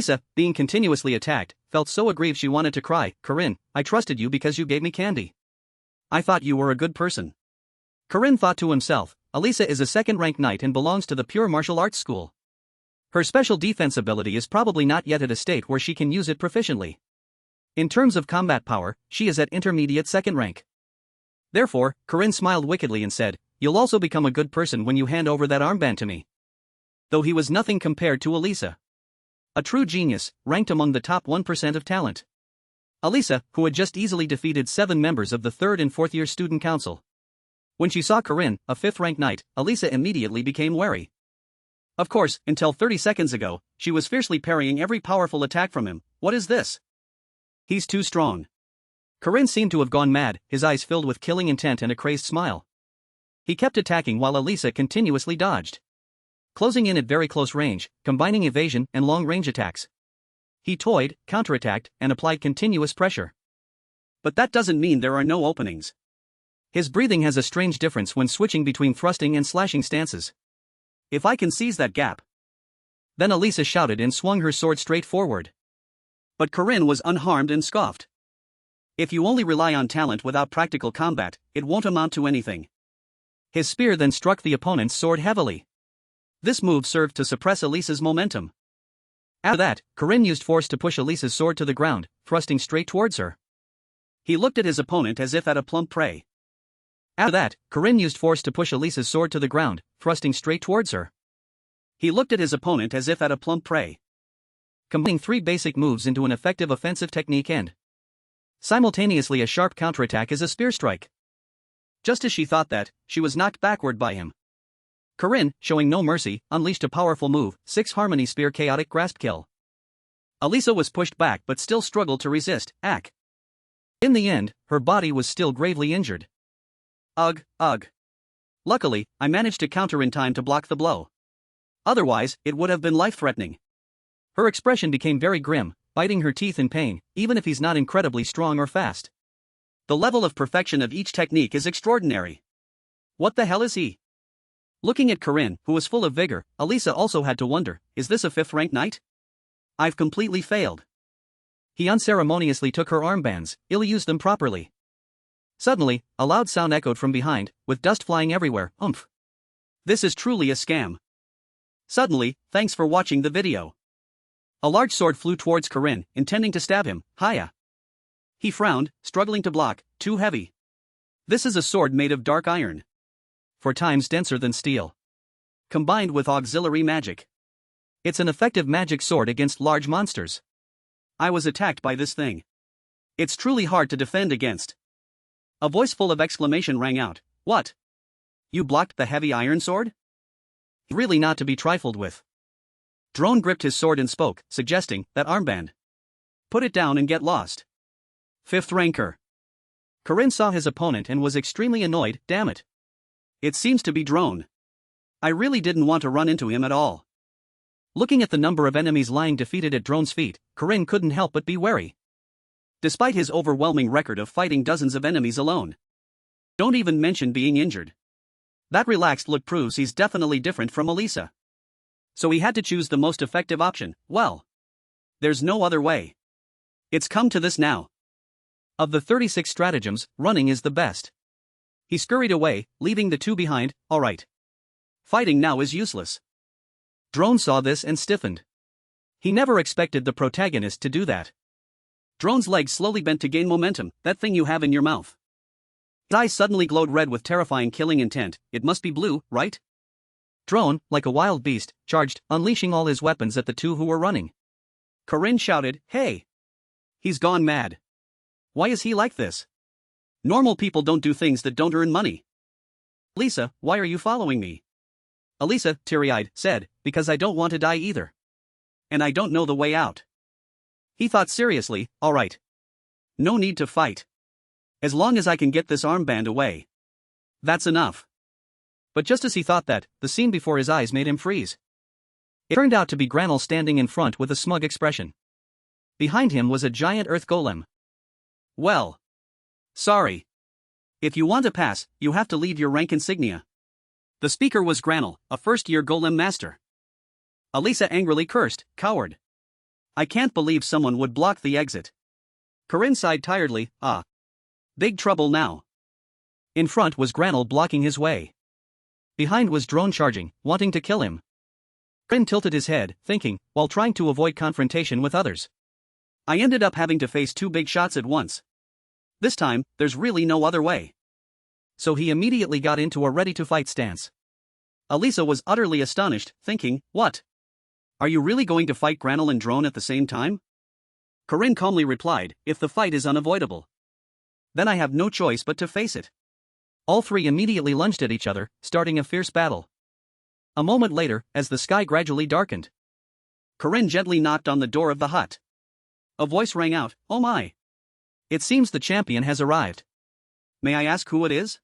Alisa, being continuously attacked, felt so aggrieved she wanted to cry, Corinne, I trusted you because you gave me candy. I thought you were a good person. Corinne thought to himself, Alisa is a second-ranked knight and belongs to the pure martial arts school. Her special defense ability is probably not yet at a state where she can use it proficiently. In terms of combat power, she is at intermediate second rank. Therefore, Corinne smiled wickedly and said, You'll also become a good person when you hand over that armband to me. Though he was nothing compared to Alisa. A true genius, ranked among the top 1% of talent. Alisa, who had just easily defeated 7 members of the 3rd and 4th year student council. When she saw Corinne, a 5th-ranked knight, Alisa immediately became wary. Of course, until 30 seconds ago, she was fiercely parrying every powerful attack from him. What is this? He's too strong. Corinne seemed to have gone mad, his eyes filled with killing intent and a crazed smile. He kept attacking while Alisa continuously dodged. Closing in at very close range, combining evasion and long-range attacks. He toyed, counterattacked, and applied continuous pressure. But that doesn't mean there are no openings. His breathing has a strange difference when switching between thrusting and slashing stances. If I can seize that gap. Then Alisa shouted and swung her sword straight forward. But Corinne was unharmed and scoffed. If you only rely on talent without practical combat, it won't amount to anything. His spear then struck the opponent's sword heavily. This move served to suppress Alisa's momentum. After that, Corinne used force to push Alisa's sword to the ground, thrusting straight towards her. He looked at his opponent as if at a plump prey. After that, Corinne used force to push Alisa's sword to the ground, thrusting straight towards her. He looked at his opponent as if at a plump prey. Combining 3 basic moves into an effective offensive technique and Simultaneously, a sharp counterattack is a spear strike. Just as she thought that, she was knocked backward by him. Corinne, showing no mercy, unleashed a powerful move, 6 Harmony Spear Chaotic Grasp Kill. Alisa was pushed back but still struggled to resist. In the end, her body was still gravely injured. Ugh. Luckily, I managed to counter in time to block the blow. Otherwise, it would have been life-threatening. Her expression became very grim, biting her teeth in pain, even if he's not incredibly strong or fast. The level of perfection of each technique is extraordinary. What the hell is he? Looking at Corinne, who was full of vigor, Alisa also had to wonder, is this a 5th-ranked knight? I've completely failed. He unceremoniously took her armbands, ill-used them properly. Suddenly, a loud sound echoed from behind, with dust flying everywhere. Oomph. This is truly a scam. Suddenly, thanks for watching the video. A large sword flew towards Corinne, intending to stab him. Hiya. He frowned, struggling to block. Too heavy. This is a sword made of dark iron. 4 times denser than steel. Combined with auxiliary magic. It's an effective magic sword against large monsters. I was attacked by this thing. It's truly hard to defend against. A voice full of exclamation rang out. What? You blocked the heavy iron sword? Really not to be trifled with. Drone gripped his sword and spoke, suggesting, that armband. Put it down and get lost. 5th ranker. Corinne saw his opponent and was extremely annoyed. Damn it. It seems to be Drone. I really didn't want to run into him at all. Looking at the number of enemies lying defeated at Drone's feet, Corinne couldn't help but be wary. Despite his overwhelming record of fighting dozens of enemies alone. Don't even mention being injured. That relaxed look proves he's definitely different from Alisa. So he had to choose the most effective option. Well, there's no other way. It's come to this now. Of the 36 stratagems, running is the best. He scurried away, leaving the 2 behind. Alright. Fighting now is useless. Drone saw this and stiffened. He never expected the protagonist to do that. Drone's legs slowly bent to gain momentum, that thing you have in your mouth. His eyes suddenly glowed red with terrifying killing intent. It must be blue, right? Drone, like a wild beast, charged, unleashing all his weapons at the 2 who were running. Corinne shouted, hey! He's gone mad. Why is he like this? Normal people don't do things that don't earn money. Alisa, why are you following me? Alisa, teary-eyed, said, because I don't want to die either. And I don't know the way out. He thought seriously, alright. No need to fight. As long as I can get this armband away. That's enough. But just as he thought that, the scene before his eyes made him freeze. It turned out to be Granel standing in front with a smug expression. Behind him was a giant earth golem. Well. Sorry. If you want to pass, you have to leave your rank insignia. The speaker was Granel, a first-year golem master. Alisa angrily cursed, coward. I can't believe someone would block the exit. Corinne sighed tiredly, big trouble now. In front was Granel blocking his way. Behind was Drone charging, wanting to kill him. Corinne tilted his head, thinking, while trying to avoid confrontation with others. I ended up having to face 2 big shots at once. This time, there's really no other way. So he immediately got into a ready-to-fight stance. Alisa was utterly astonished, thinking, what? Are you really going to fight Granel and Drone at the same time? Corinne calmly replied, if the fight is unavoidable. Then I have no choice but to face it. All 3 immediately lunged at each other, starting a fierce battle. A moment later, as the sky gradually darkened, Corinne gently knocked on the door of the hut. A voice rang out, oh my. It seems the champion has arrived. May I ask who it is?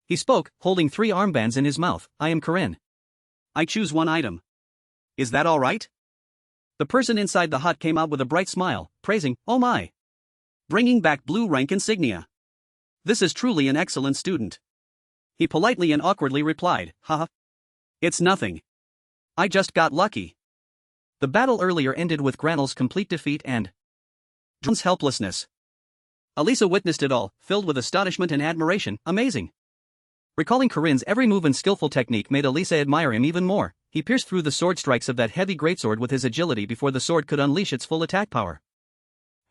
He spoke, holding 3 armbands in his mouth. I am Corinne. I choose 1 item. Is that all right? The person inside the hut came out with a bright smile, praising, oh my. Bringing back blue rank insignia. This is truly an excellent student. He politely and awkwardly replied, haha. It's nothing. I just got lucky. The battle earlier ended with Granel's complete defeat and Drone's helplessness. Alisa witnessed it all, filled with astonishment and admiration. Amazing. Recalling Corinne's every move and skillful technique made Alisa admire him even more. He pierced through the sword strikes of that heavy greatsword with his agility before the sword could unleash its full attack power.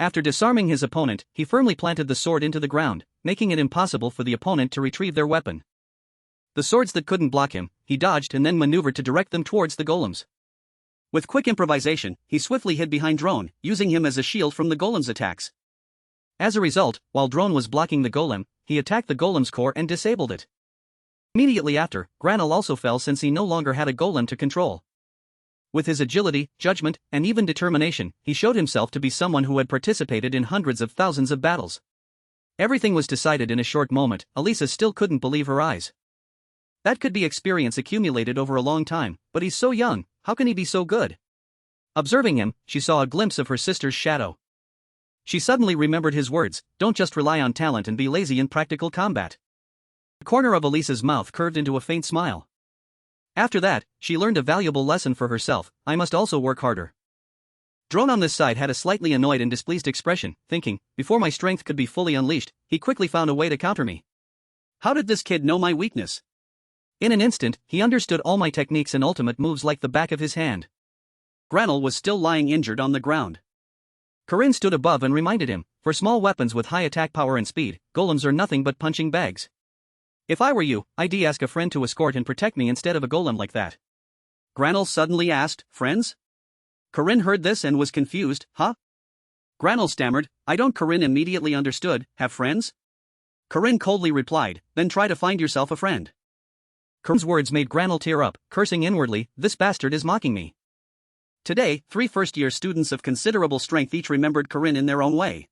After disarming his opponent, he firmly planted the sword into the ground, making it impossible for the opponent to retrieve their weapon. The swords that couldn't block him, he dodged and then maneuvered to direct them towards the golems. With quick improvisation, he swiftly hid behind Drone, using him as a shield from the golem's attacks. As a result, while Drone was blocking the golem, he attacked the golem's core and disabled it. Immediately after, Granel also fell since he no longer had a golem to control. With his agility, judgment, and even determination, he showed himself to be someone who had participated in hundreds of thousands of battles. Everything was decided in a short moment. Alisa still couldn't believe her eyes. That could be experience accumulated over a long time, but he's so young, how can he be so good? Observing him, she saw a glimpse of her sister's shadow. She suddenly remembered his words, don't just rely on talent and be lazy in practical combat. The corner of Alisa's mouth curved into a faint smile. After that, she learned a valuable lesson for herself, I must also work harder. Drone on this side had a slightly annoyed and displeased expression, thinking, before my strength could be fully unleashed, he quickly found a way to counter me. How did this kid know my weakness? In an instant, he understood all my techniques and ultimate moves like the back of his hand. Granel was still lying injured on the ground. Corinne stood above and reminded him, for small weapons with high attack power and speed, golems are nothing but punching bags. If I were you, I'd ask a friend to escort and protect me instead of a golem like that. Granel suddenly asked, friends? Corinne heard this and was confused, huh? Granel stammered, I don't. Corinne immediately understood, have friends? Corinne coldly replied, then try to find yourself a friend. Corinne's words made Granel tear up, cursing inwardly, this bastard is mocking me. Today, 3 first-year students of considerable strength each remembered Corinne in their own way.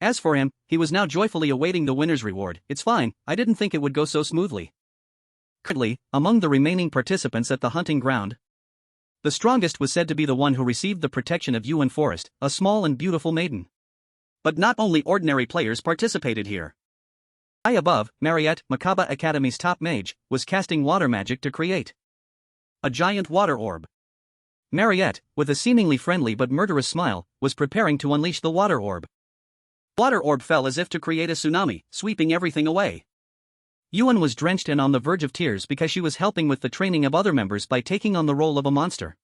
As for him, he was now joyfully awaiting the winner's reward. It's fine, I didn't think it would go so smoothly. Currently, among the remaining participants at the hunting ground, the strongest was said to be the one who received the protection of Yuan Forest, a small and beautiful maiden. But not only ordinary players participated here. High above, Marriott, Makaba Academy's top mage, was casting water magic to create a giant water orb. Marriott, with a seemingly friendly but murderous smile, was preparing to unleash the water orb. Water orb fell as if to create a tsunami, sweeping everything away. Yuan was drenched and on the verge of tears because she was helping with the training of other members by taking on the role of a monster.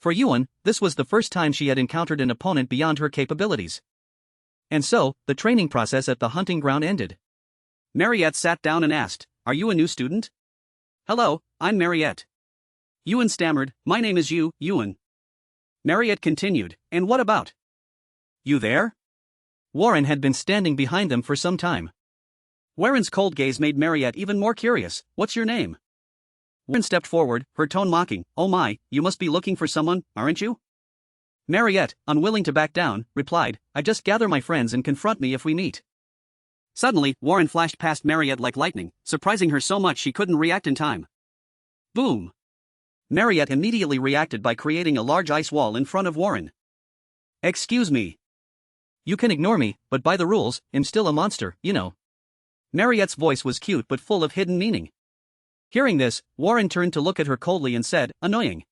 For Yuan, this was the first time she had encountered an opponent beyond her capabilities. And so, the training process at the hunting ground ended. Marriott sat down and asked, are you a new student? Hello, I'm Marriott. Yuan stammered, my name is Yuan. Marriott continued, and what about? You there? Warren had been standing behind them for some time. Warren's cold gaze made Marriott even more curious, what's your name? Warren stepped forward, her tone mocking, oh my, you must be looking for someone, aren't you? Marriott, unwilling to back down, replied, I just gather my friends and confront me if we meet. Suddenly, Warren flashed past Marriott like lightning, surprising her so much she couldn't react in time. Boom! Marriott immediately reacted by creating a large ice wall in front of Warren. Excuse me. You can ignore me, but by the rules, I'm still a monster, you know. Marriott's voice was cute but full of hidden meaning. Hearing this, Warren turned to look at her coldly and said, annoying.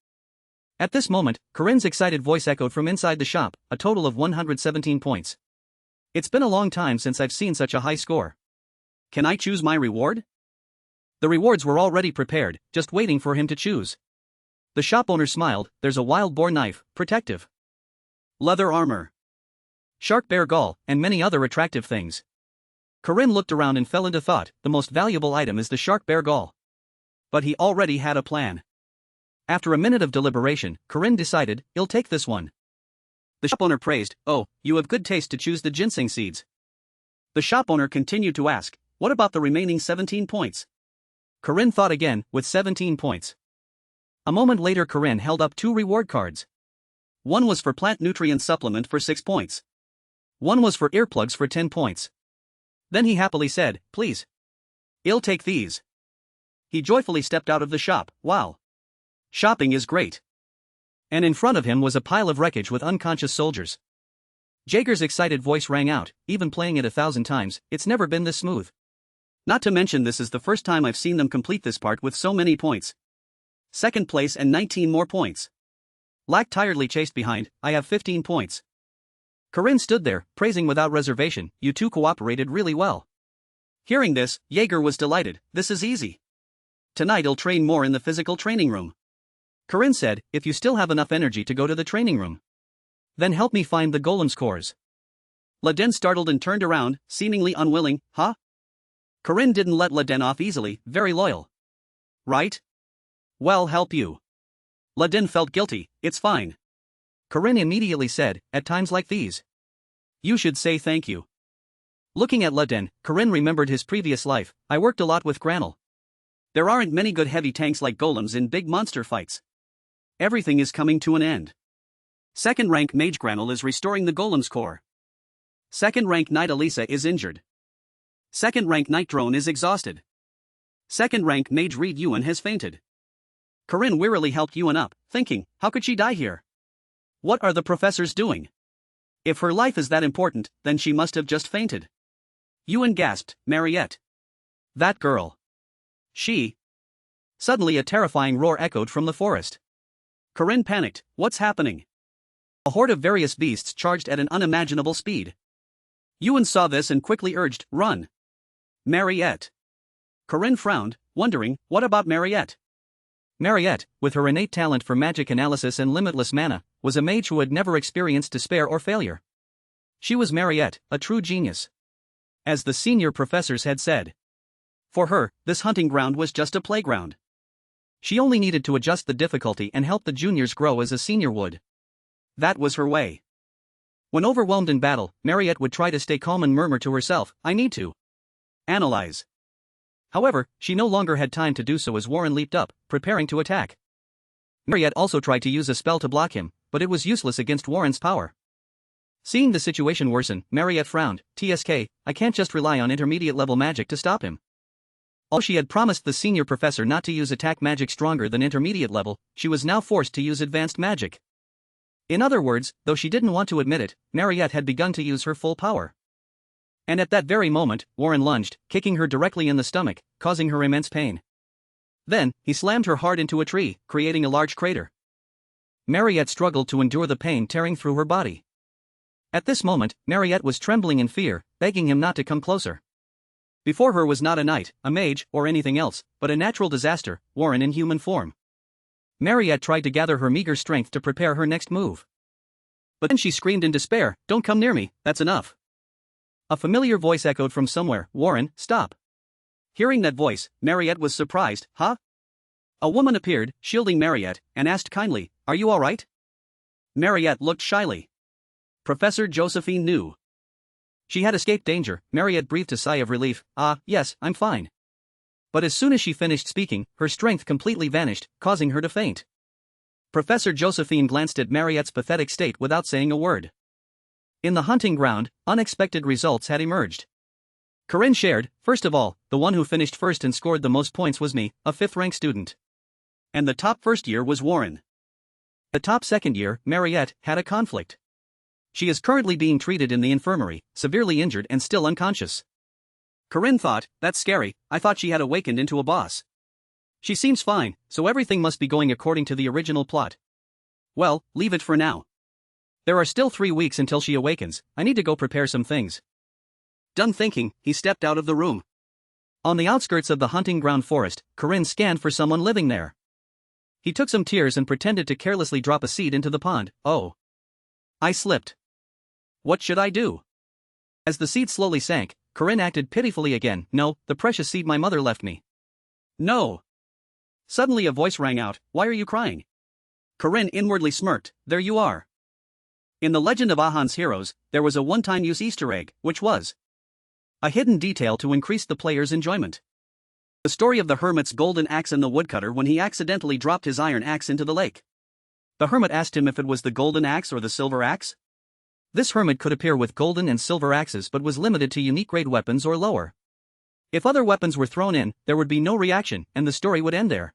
At this moment, Corinne's excited voice echoed from inside the shop, a total of 117 points. It's been a long time since I've seen such a high score. Can I choose my reward? The rewards were already prepared, just waiting for him to choose. The shop owner smiled, there's a wild boar knife, protective leather armor, shark bear gall, and many other attractive things. Corinne looked around and fell into thought, the most valuable item is the shark bear gall. But he already had a plan. After a minute of deliberation, Corinne decided, I'll take this one. The shop owner praised, oh, you have good taste to choose the ginseng seeds. The shop owner continued to ask, what about the remaining 17 points? Corinne thought again, with 17 points. A moment later Corinne held up 2 reward cards. One was for plant nutrient supplement for 6 points. One was for earplugs for 10 points. Then he happily said, please. I'll take these. He joyfully stepped out of the shop, wow. Shopping is great. And in front of him was a pile of wreckage with unconscious soldiers. Jaeger's excited voice rang out, even playing it 1,000 times, it's never been this smooth. Not to mention this is the first time I've seen them complete this part with so many points. Second place and 19 more points. Lack tiredly chased behind, I have 15 points. Corinne stood there, praising without reservation, you two cooperated really well. Hearing this, Jaeger was delighted, this is easy. Tonight I'll train more in the physical training room. Corinne said, if you still have enough energy to go to the training room, then help me find the golem's cores. Laden startled and turned around, seemingly unwilling, huh? Corinne didn't let Laden off easily, very loyal. Right? Well, help you. Laden felt guilty, it's fine. Corinne immediately said, at times like these, you should say thank you. Looking at Luden, Corinne remembered his previous life. I worked a lot with Granel. There aren't many good heavy tanks like golems in big monster fights. Everything is coming to an end. Second rank Mage Granel is restoring the golem's core. Second rank Knight Alisa is injured. Second rank Knight Drone is exhausted. Second rank Mage Reed Yuan has fainted. Corinne wearily helped Yuan up, thinking, how could she die here? What are the professors doing? If her life is that important, then she must have just fainted. Yuan gasped, Marriott. That girl. She. Suddenly a terrifying roar echoed from the forest. Corinne panicked, what's happening? A horde of various beasts charged at an unimaginable speed. Yuan saw this and quickly urged, run. Marriott. Corinne frowned, wondering, what about Marriott? Marriott, with her innate talent for magic analysis and limitless mana, was a mage who had never experienced despair or failure. She was Marriott, a true genius. As the senior professors had said. For her, this hunting ground was just a playground. She only needed to adjust the difficulty and help the juniors grow as a senior would. That was her way. When overwhelmed in battle, Marriott would try to stay calm and murmur to herself, I need to analyze. However, she no longer had time to do so as Warren leaped up, preparing to attack. Marriott also tried to use a spell to block him, but it was useless against Warren's power. Seeing the situation worsen, Marriott frowned, TSK, I can't just rely on intermediate-level magic to stop him. Although she had promised the senior professor not to use attack magic stronger than intermediate level, she was now forced to use advanced magic. In other words, though she didn't want to admit it, Marriott had begun to use her full power. And at that very moment, Warren lunged, kicking her directly in the stomach, causing her immense pain. Then, he slammed her hard into a tree, creating a large crater. Marriott struggled to endure the pain tearing through her body. At this moment, Marriott was trembling in fear, begging him not to come closer. Before her was not a knight, a mage, or anything else, but a natural disaster, Warren in human form. Marriott tried to gather her meager strength to prepare her next move. But then she screamed in despair, don't come near me, that's enough. A familiar voice echoed from somewhere, Warren, stop. Hearing that voice, Marriott was surprised, huh? A woman appeared, shielding Marriott, and asked kindly, are you alright? Marriott looked shyly. Professor Josephine knew. She had escaped danger. Marriott breathed a sigh of relief, yes, I'm fine. But as soon as she finished speaking, her strength completely vanished, causing her to faint. Professor Josephine glanced at Marriott's pathetic state without saying a word. In the hunting ground, unexpected results had emerged. Corinne shared, first of all, the one who finished first and scored the most points was me, a 5th-rank student. And the top first year was Warren. The top second year, Marriott, had a conflict. She is currently being treated in the infirmary, severely injured and still unconscious. Corinne thought, that's scary, I thought she had awakened into a boss. She seems fine, so everything must be going according to the original plot. Well, leave it for now. There are still 3 weeks until she awakens, I need to go prepare some things. Done thinking, he stepped out of the room. On the outskirts of the hunting ground forest, Corinne scanned for someone living there. He took some tears and pretended to carelessly drop a seed into the pond. Oh. I slipped. What should I do? As the seed slowly sank, Corinne acted pitifully again. No, the precious seed my mother left me. No. Suddenly a voice rang out, why are you crying? Corinne inwardly smirked, there you are. In the legend of Ahan's heroes, there was a one-time use Easter egg, which was a hidden detail to increase the player's enjoyment. The story of the hermit's golden axe and the woodcutter when he accidentally dropped his iron axe into the lake. The hermit asked him if it was the golden axe or the silver axe. This hermit could appear with golden and silver axes but was limited to unique grade weapons or lower. If other weapons were thrown in, there would be no reaction, and the story would end there.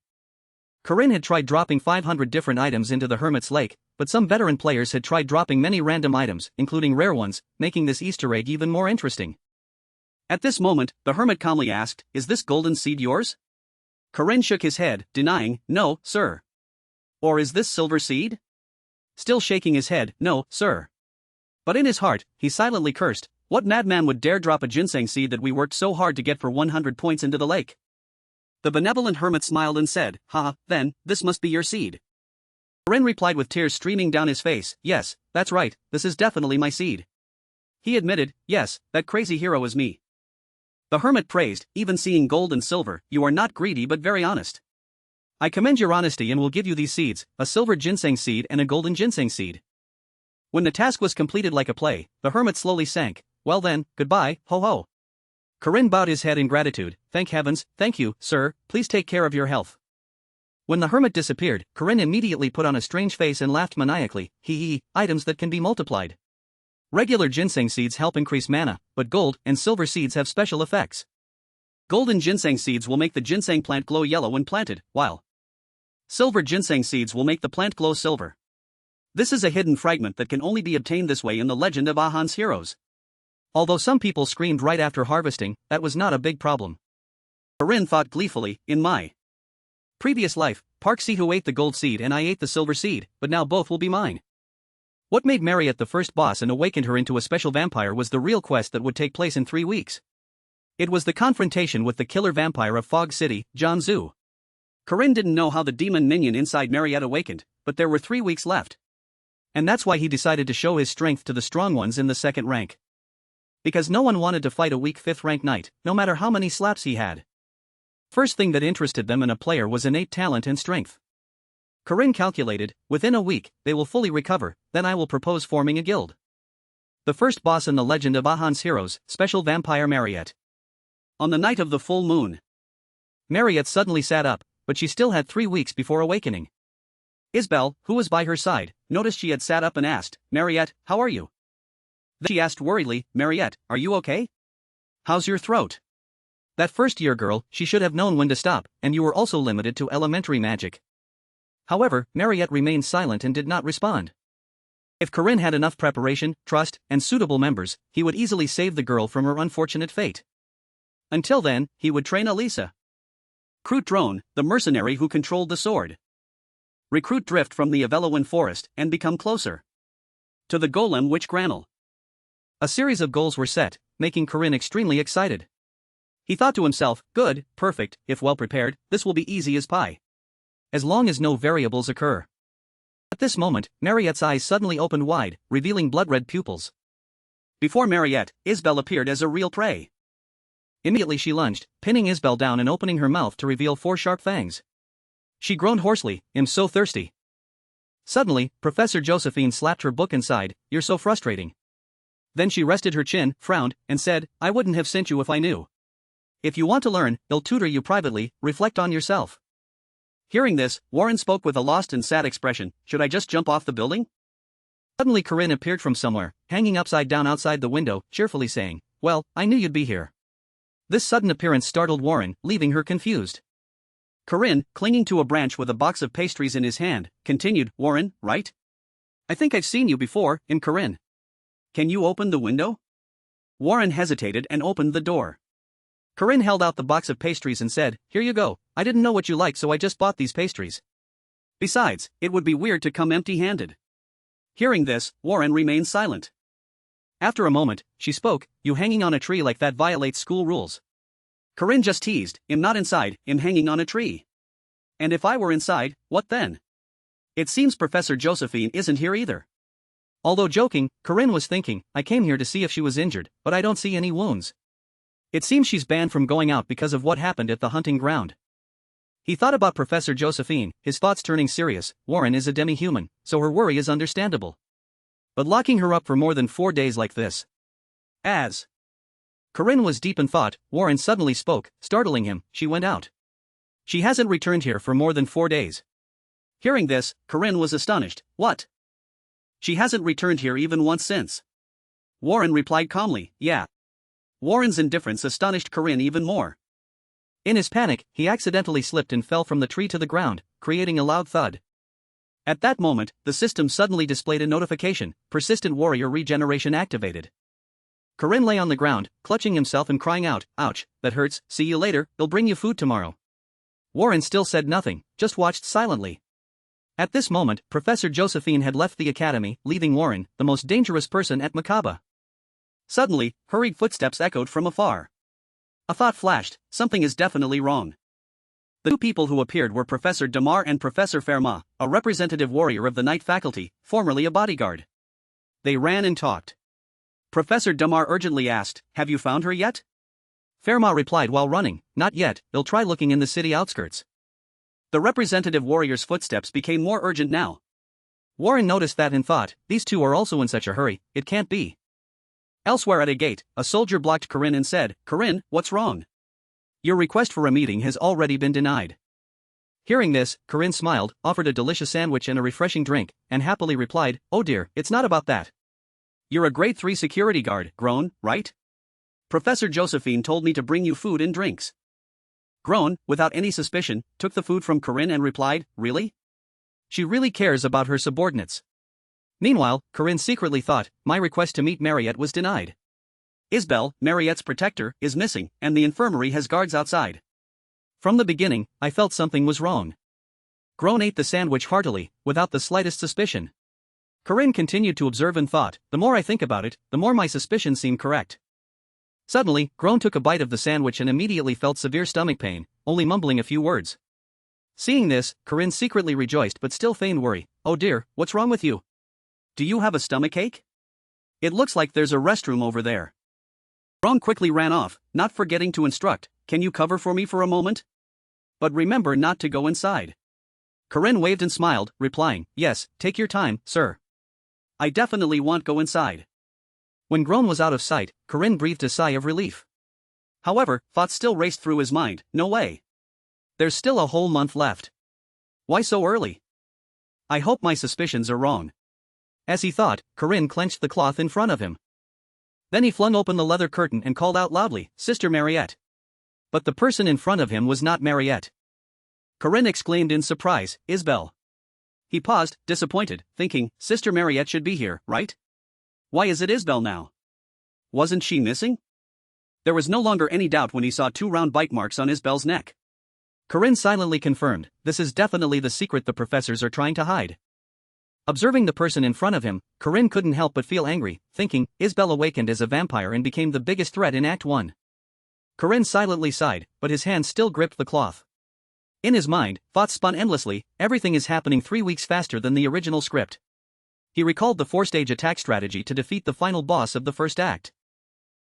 Corinne had tried dropping 500 different items into the hermit's lake, but some veteran players had tried dropping many random items, including rare ones, making this Easter egg even more interesting. At this moment, the hermit calmly asked, is this golden seed yours? Corinne shook his head, denying, no, sir. Or is this silver seed? Still shaking his head, no, sir. But in his heart, he silently cursed, what madman would dare drop a ginseng seed that we worked so hard to get for 100 points into the lake? The benevolent hermit smiled and said, then, this must be your seed. Corinne replied with tears streaming down his face, yes, that's right, this is definitely my seed. He admitted, yes, that crazy hero is me. The hermit praised, even seeing gold and silver, you are not greedy but very honest. I commend your honesty and will give you these seeds, a silver ginseng seed and a golden ginseng seed. When the task was completed like a play, the hermit slowly sank, Well then, goodbye, ho ho. Corinne bowed his head in gratitude. Thank heavens, thank you, sir, please take care of your health. When the hermit disappeared, Corinne immediately put on a strange face and laughed maniacally. Items that can be multiplied. Regular ginseng seeds help increase mana, but gold and silver seeds have special effects. Golden ginseng seeds will make the ginseng plant glow yellow when planted, while silver ginseng seeds will make the plant glow silver. This is a hidden fragment that can only be obtained this way in the legend of Ahan's heroes. Although some people screamed right after harvesting, that was not a big problem. Corinne thought gleefully, in my previous life, Park Ciu ate the gold seed and I ate the silver seed, but now both will be mine. What made Marriott the first boss and awakened her into a special vampire was the real quest that would take place in 3 weeks. It was the confrontation with the killer vampire of Fog City, John Zhu. Corinne didn't know how the demon minion inside Marriott awakened, but there were 3 weeks left. And that's why he decided to show his strength to the strong ones in the second rank. Because no one wanted to fight a weak 5th rank knight, no matter how many slaps he had. First thing that interested them in a player was innate talent and strength. Corinne calculated, within a week, they will fully recover, then I will propose forming a guild. The first boss in the legend of Ahan's heroes, Special Vampire Marriott. On the night of the full moon, Marriott suddenly sat up, but she still had 3 weeks before awakening. Isabel, who was by her side, noticed she had sat up and asked, Marriott, how are you? Then she asked worriedly, Marriott, are you okay? How's your throat? That first year girl, she should have known when to stop, and you were also limited to elementary magic. However, Marriott remained silent and did not respond. If Corinne had enough preparation, trust, and suitable members, he would easily save the girl from her unfortunate fate. Until then, he would train Alisa. Recruit Drone, the mercenary who controlled the sword. Recruit Drift from the Yahello forest and become closer to the golem witch Granel. A series of goals were set, making Corinne extremely excited. He thought to himself, good, perfect, if well prepared, this will be easy as pie. As long as no variables occur. At this moment, Marriott's eyes suddenly opened wide, revealing blood-red pupils. Before Marriott, Isabel appeared as a real prey. Immediately she lunged, pinning Isabel down and opening her mouth to reveal 4 sharp fangs. She groaned hoarsely, I'm so thirsty. Suddenly, Professor Josephine slapped her book inside, you're so frustrating. Then she rested her chin, frowned, and said, I wouldn't have sent you if I knew. If you want to learn, they'll tutor you privately, reflect on yourself. Hearing this, Warren spoke with a lost and sad expression, should I just jump off the building? Suddenly Corinne appeared from somewhere, hanging upside down outside the window, cheerfully saying, well, I knew you'd be here. This sudden appearance startled Warren, leaving her confused. Corinne, clinging to a branch with a box of pastries in his hand, continued, Warren, right? I think I've seen you before, in Corinne. Can you open the window? Warren hesitated and opened the door. Corinne held out the box of pastries and said, here you go, I didn't know what you liked so I just bought these pastries. Besides, it would be weird to come empty-handed. Hearing this, Warren remained silent. After a moment, she spoke, you hanging on a tree like that violates school rules. Corinne just teased, I'm not inside, I'm hanging on a tree. And if I were inside, what then? It seems Professor Josephine isn't here either. Although joking, Corinne was thinking, I came here to see if she was injured, but I don't see any wounds. It seems she's banned from going out because of what happened at the hunting ground. He thought about Professor Josephine, his thoughts turning serious. Warren is a demi-human, so her worry is understandable. But locking her up for more than 4 days like this. As Corinne was deep in thought, Warren suddenly spoke, startling him, she went out. She hasn't returned here for more than 4 days. Hearing this, Corinne was astonished, what? She hasn't returned here even once since. Warren replied calmly, yeah. Warren's indifference astonished Corinne even more. In his panic, he accidentally slipped and fell from the tree to the ground, creating a loud thud. At that moment, the system suddenly displayed a notification, Persistent Warrior Regeneration activated. Corinne lay on the ground, clutching himself and crying out, ouch, that hurts, see you later, they'll bring you food tomorrow. Warren still said nothing, just watched silently. At this moment, Professor Josephine had left the academy, leaving Warren, the most dangerous person at Makaba. Suddenly, hurried footsteps echoed from afar. A thought flashed, something is definitely wrong. The 2 people who appeared were Professor Damar and Professor Fermat, a representative warrior of the Night Faculty, formerly a bodyguard. They ran and talked. Professor Damar urgently asked, have you found her yet? Fermat replied while running, not yet, they'll try looking in the city outskirts. The representative warrior's footsteps became more urgent now. Warren noticed that and thought, these 2 are also in such a hurry, it can't be. Elsewhere at a gate, a soldier blocked Corinne and said, "Corinne, what's wrong? Your request for a meeting has already been denied." Hearing this, Corinne smiled, offered a delicious sandwich and a refreshing drink, and happily replied, "Oh dear, it's not about that. You're a grade 3 security guard, Groan, right? Professor Josephine told me to bring you food and drinks." Groan, without any suspicion, took the food from Corinne and replied, "Really? She really cares about her subordinates." Meanwhile, Corinne secretly thought, my request to meet Marriott was denied. Isbel, Marriott's protector, is missing, and the infirmary has guards outside. From the beginning, I felt something was wrong. Groan ate the sandwich heartily, without the slightest suspicion. Corinne continued to observe and thought, the more I think about it, the more my suspicions seem correct. Suddenly, Groan took a bite of the sandwich and immediately felt severe stomach pain, only mumbling a few words. Seeing this, Corinne secretly rejoiced but still feigned worry. "Oh dear, what's wrong with you? Do you have a stomachache? It looks like there's a restroom over there." Groan quickly ran off, not forgetting to instruct, "Can you cover for me for a moment? But remember not to go inside." Corinne waved and smiled, replying, "Yes, take your time, sir. I definitely won't go inside." When Groan was out of sight, Corinne breathed a sigh of relief. However, thoughts still raced through his mind, no way. There's still a whole month left. Why so early? I hope my suspicions are wrong. As he thought, Corinne clenched the cloth in front of him. Then he flung open the leather curtain and called out loudly, "Sister Marriott." But the person in front of him was not Marriott. Corinne exclaimed in surprise, "Isbel." He paused, disappointed, thinking, Sister Marriott should be here, right? Why is it Isbel now? Wasn't she missing? There was no longer any doubt when he saw 2 round bite marks on Isbel's neck. Corinne silently confirmed, this is definitely the secret the professors are trying to hide. Observing the person in front of him, Corinne couldn't help but feel angry, thinking, Isbel awakened as a vampire and became the biggest threat in Act 1. Corinne silently sighed, but his hand still gripped the cloth. In his mind, thoughts spun endlessly, everything is happening 3 weeks faster than the original script. He recalled the 4-stage attack strategy to defeat the final boss of the first act.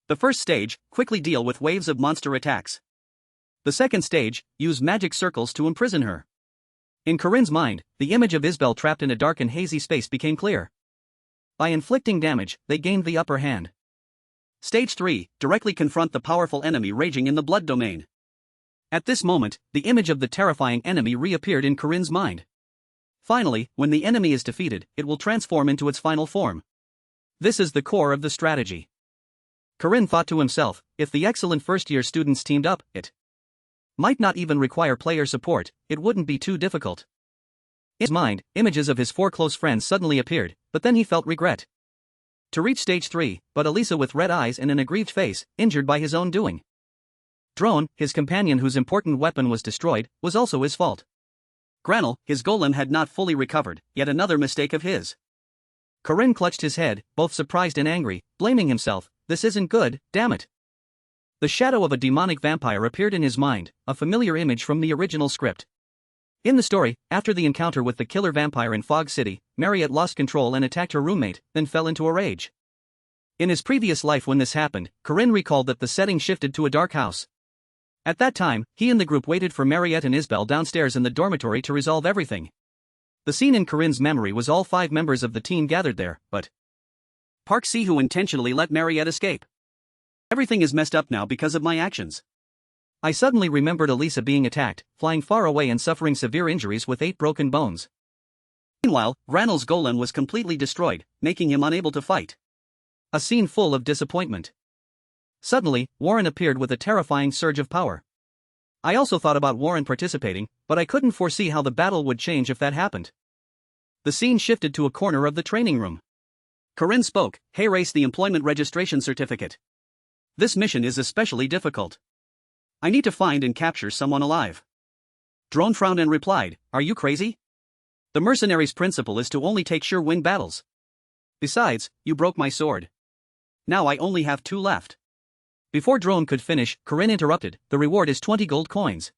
The first stage, quickly deal with waves of monster attacks. The second stage, use magic circles to imprison her. In Corinne's mind, the image of Isbel trapped in a dark and hazy space became clear. By inflicting damage, they gained the upper hand. Stage 3, directly confront the powerful enemy raging in the blood domain. At this moment, the image of the terrifying enemy reappeared in Corinne's mind. Finally, when the enemy is defeated, it will transform into its final form. This is the core of the strategy. Corinne thought to himself, if the excellent first-year students teamed up, it might not even require player support, it wouldn't be too difficult. In his mind, images of his 4 close friends suddenly appeared, but then he felt regret. To reach stage 3, but Alisa with red eyes and an aggrieved face, injured by his own doing. Drone, his companion whose important weapon was destroyed, was also his fault. Granel, his golem had not fully recovered, yet another mistake of his. Corinne clutched his head, both surprised and angry, blaming himself, this isn't good, damn it. The shadow of a demonic vampire appeared in his mind, a familiar image from the original script. In the story, after the encounter with the killer vampire in Fog City, Marriott lost control and attacked her roommate, then fell into a rage. In his previous life when this happened, Corinne recalled that the setting shifted to a dark house. At that time, he and the group waited for Marriott and Isbel downstairs in the dormitory to resolve everything. The scene in Corinne's memory was all 5 members of the team gathered there, but Park Ciu intentionally let Marriott escape. Everything is messed up now because of my actions. I suddenly remembered Alisa being attacked, flying far away and suffering severe injuries with 8 broken bones. Meanwhile, Granel's golem was completely destroyed, making him unable to fight. A scene full of disappointment. Suddenly, Warren appeared with a terrifying surge of power. I also thought about Warren participating, but I couldn't foresee how the battle would change if that happened. The scene shifted to a corner of the training room. Corinne spoke, "Hey, race the employment registration certificate. This mission is especially difficult. I need to find and capture someone alive." Drone frowned and replied, "Are you crazy? The mercenary's principle is to only take sure-win battles. Besides, you broke my sword. Now I only have 2 left." Before Drone could finish, Corinne interrupted, "The reward is 20 gold coins.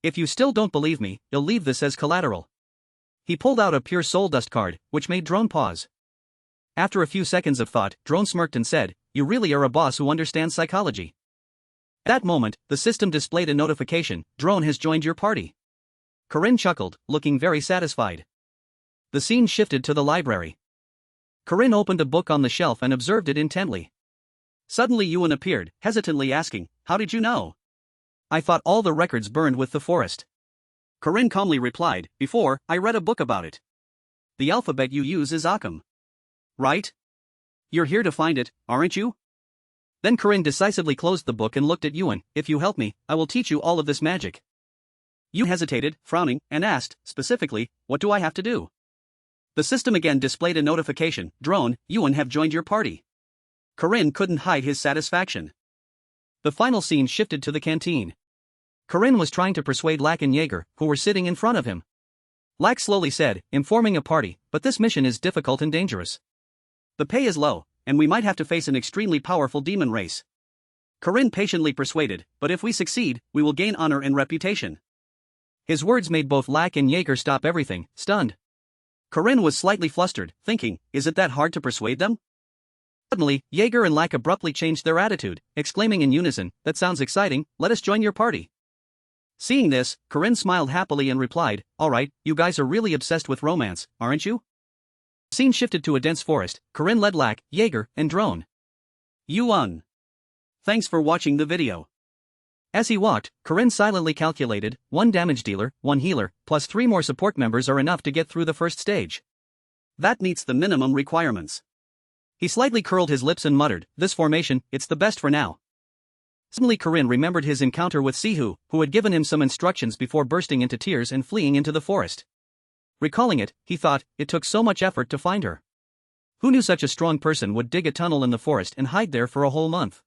If you still don't believe me, you'll leave this as collateral." He pulled out a pure soul dust card, which made Drone pause. After a few seconds of thought, Drone smirked and said, "You really are a boss who understands psychology." At that moment, the system displayed a notification, "Drone has joined your party." Corinne chuckled, looking very satisfied. The scene shifted to the library. Corinne opened a book on the shelf and observed it intently. Suddenly Yuan appeared, hesitantly asking, how did you know? I thought all the records burned with the forest. Corinne calmly replied, before, I read a book about it. The alphabet you use is Akam. Right? You're here to find it, aren't you? Then Corinne decisively closed the book and looked at Yuan. If you help me, I will teach you all of this magic. Yuan hesitated, frowning, and asked, specifically, what do I have to do? The system again displayed a notification, drone, Yuan have joined your party. Corinne couldn't hide his satisfaction. The final scene shifted to the canteen. Corinne was trying to persuade Lack and Jaeger, who were sitting in front of him. Lack slowly said, I'm forming a party, but this mission is difficult and dangerous. The pay is low, and we might have to face an extremely powerful demon race. Corinne patiently persuaded, but if we succeed, we will gain honor and reputation. His words made both Lack and Jaeger stop everything, stunned. Corinne was slightly flustered, thinking, is it that hard to persuade them? Suddenly, Jaeger and Lack abruptly changed their attitude, exclaiming in unison, that sounds exciting, let us join your party. Seeing this, Corinne smiled happily and replied, alright, you guys are really obsessed with romance, aren't you? The scene shifted to a dense forest. Corinne led Lack, Jaeger, and Drone. Yuan. Thanks for watching the video. As he walked, Corinne silently calculated, 1 damage dealer, 1 healer, plus 3 more support members are enough to get through the first stage. That meets the minimum requirements. He slightly curled his lips and muttered, this formation, it's the best for now. Suddenly Corinne remembered his encounter with Sihu, who had given him some instructions before bursting into tears and fleeing into the forest. Recalling it, he thought, it took so much effort to find her. Who knew such a strong person would dig a tunnel in the forest and hide there for a whole month?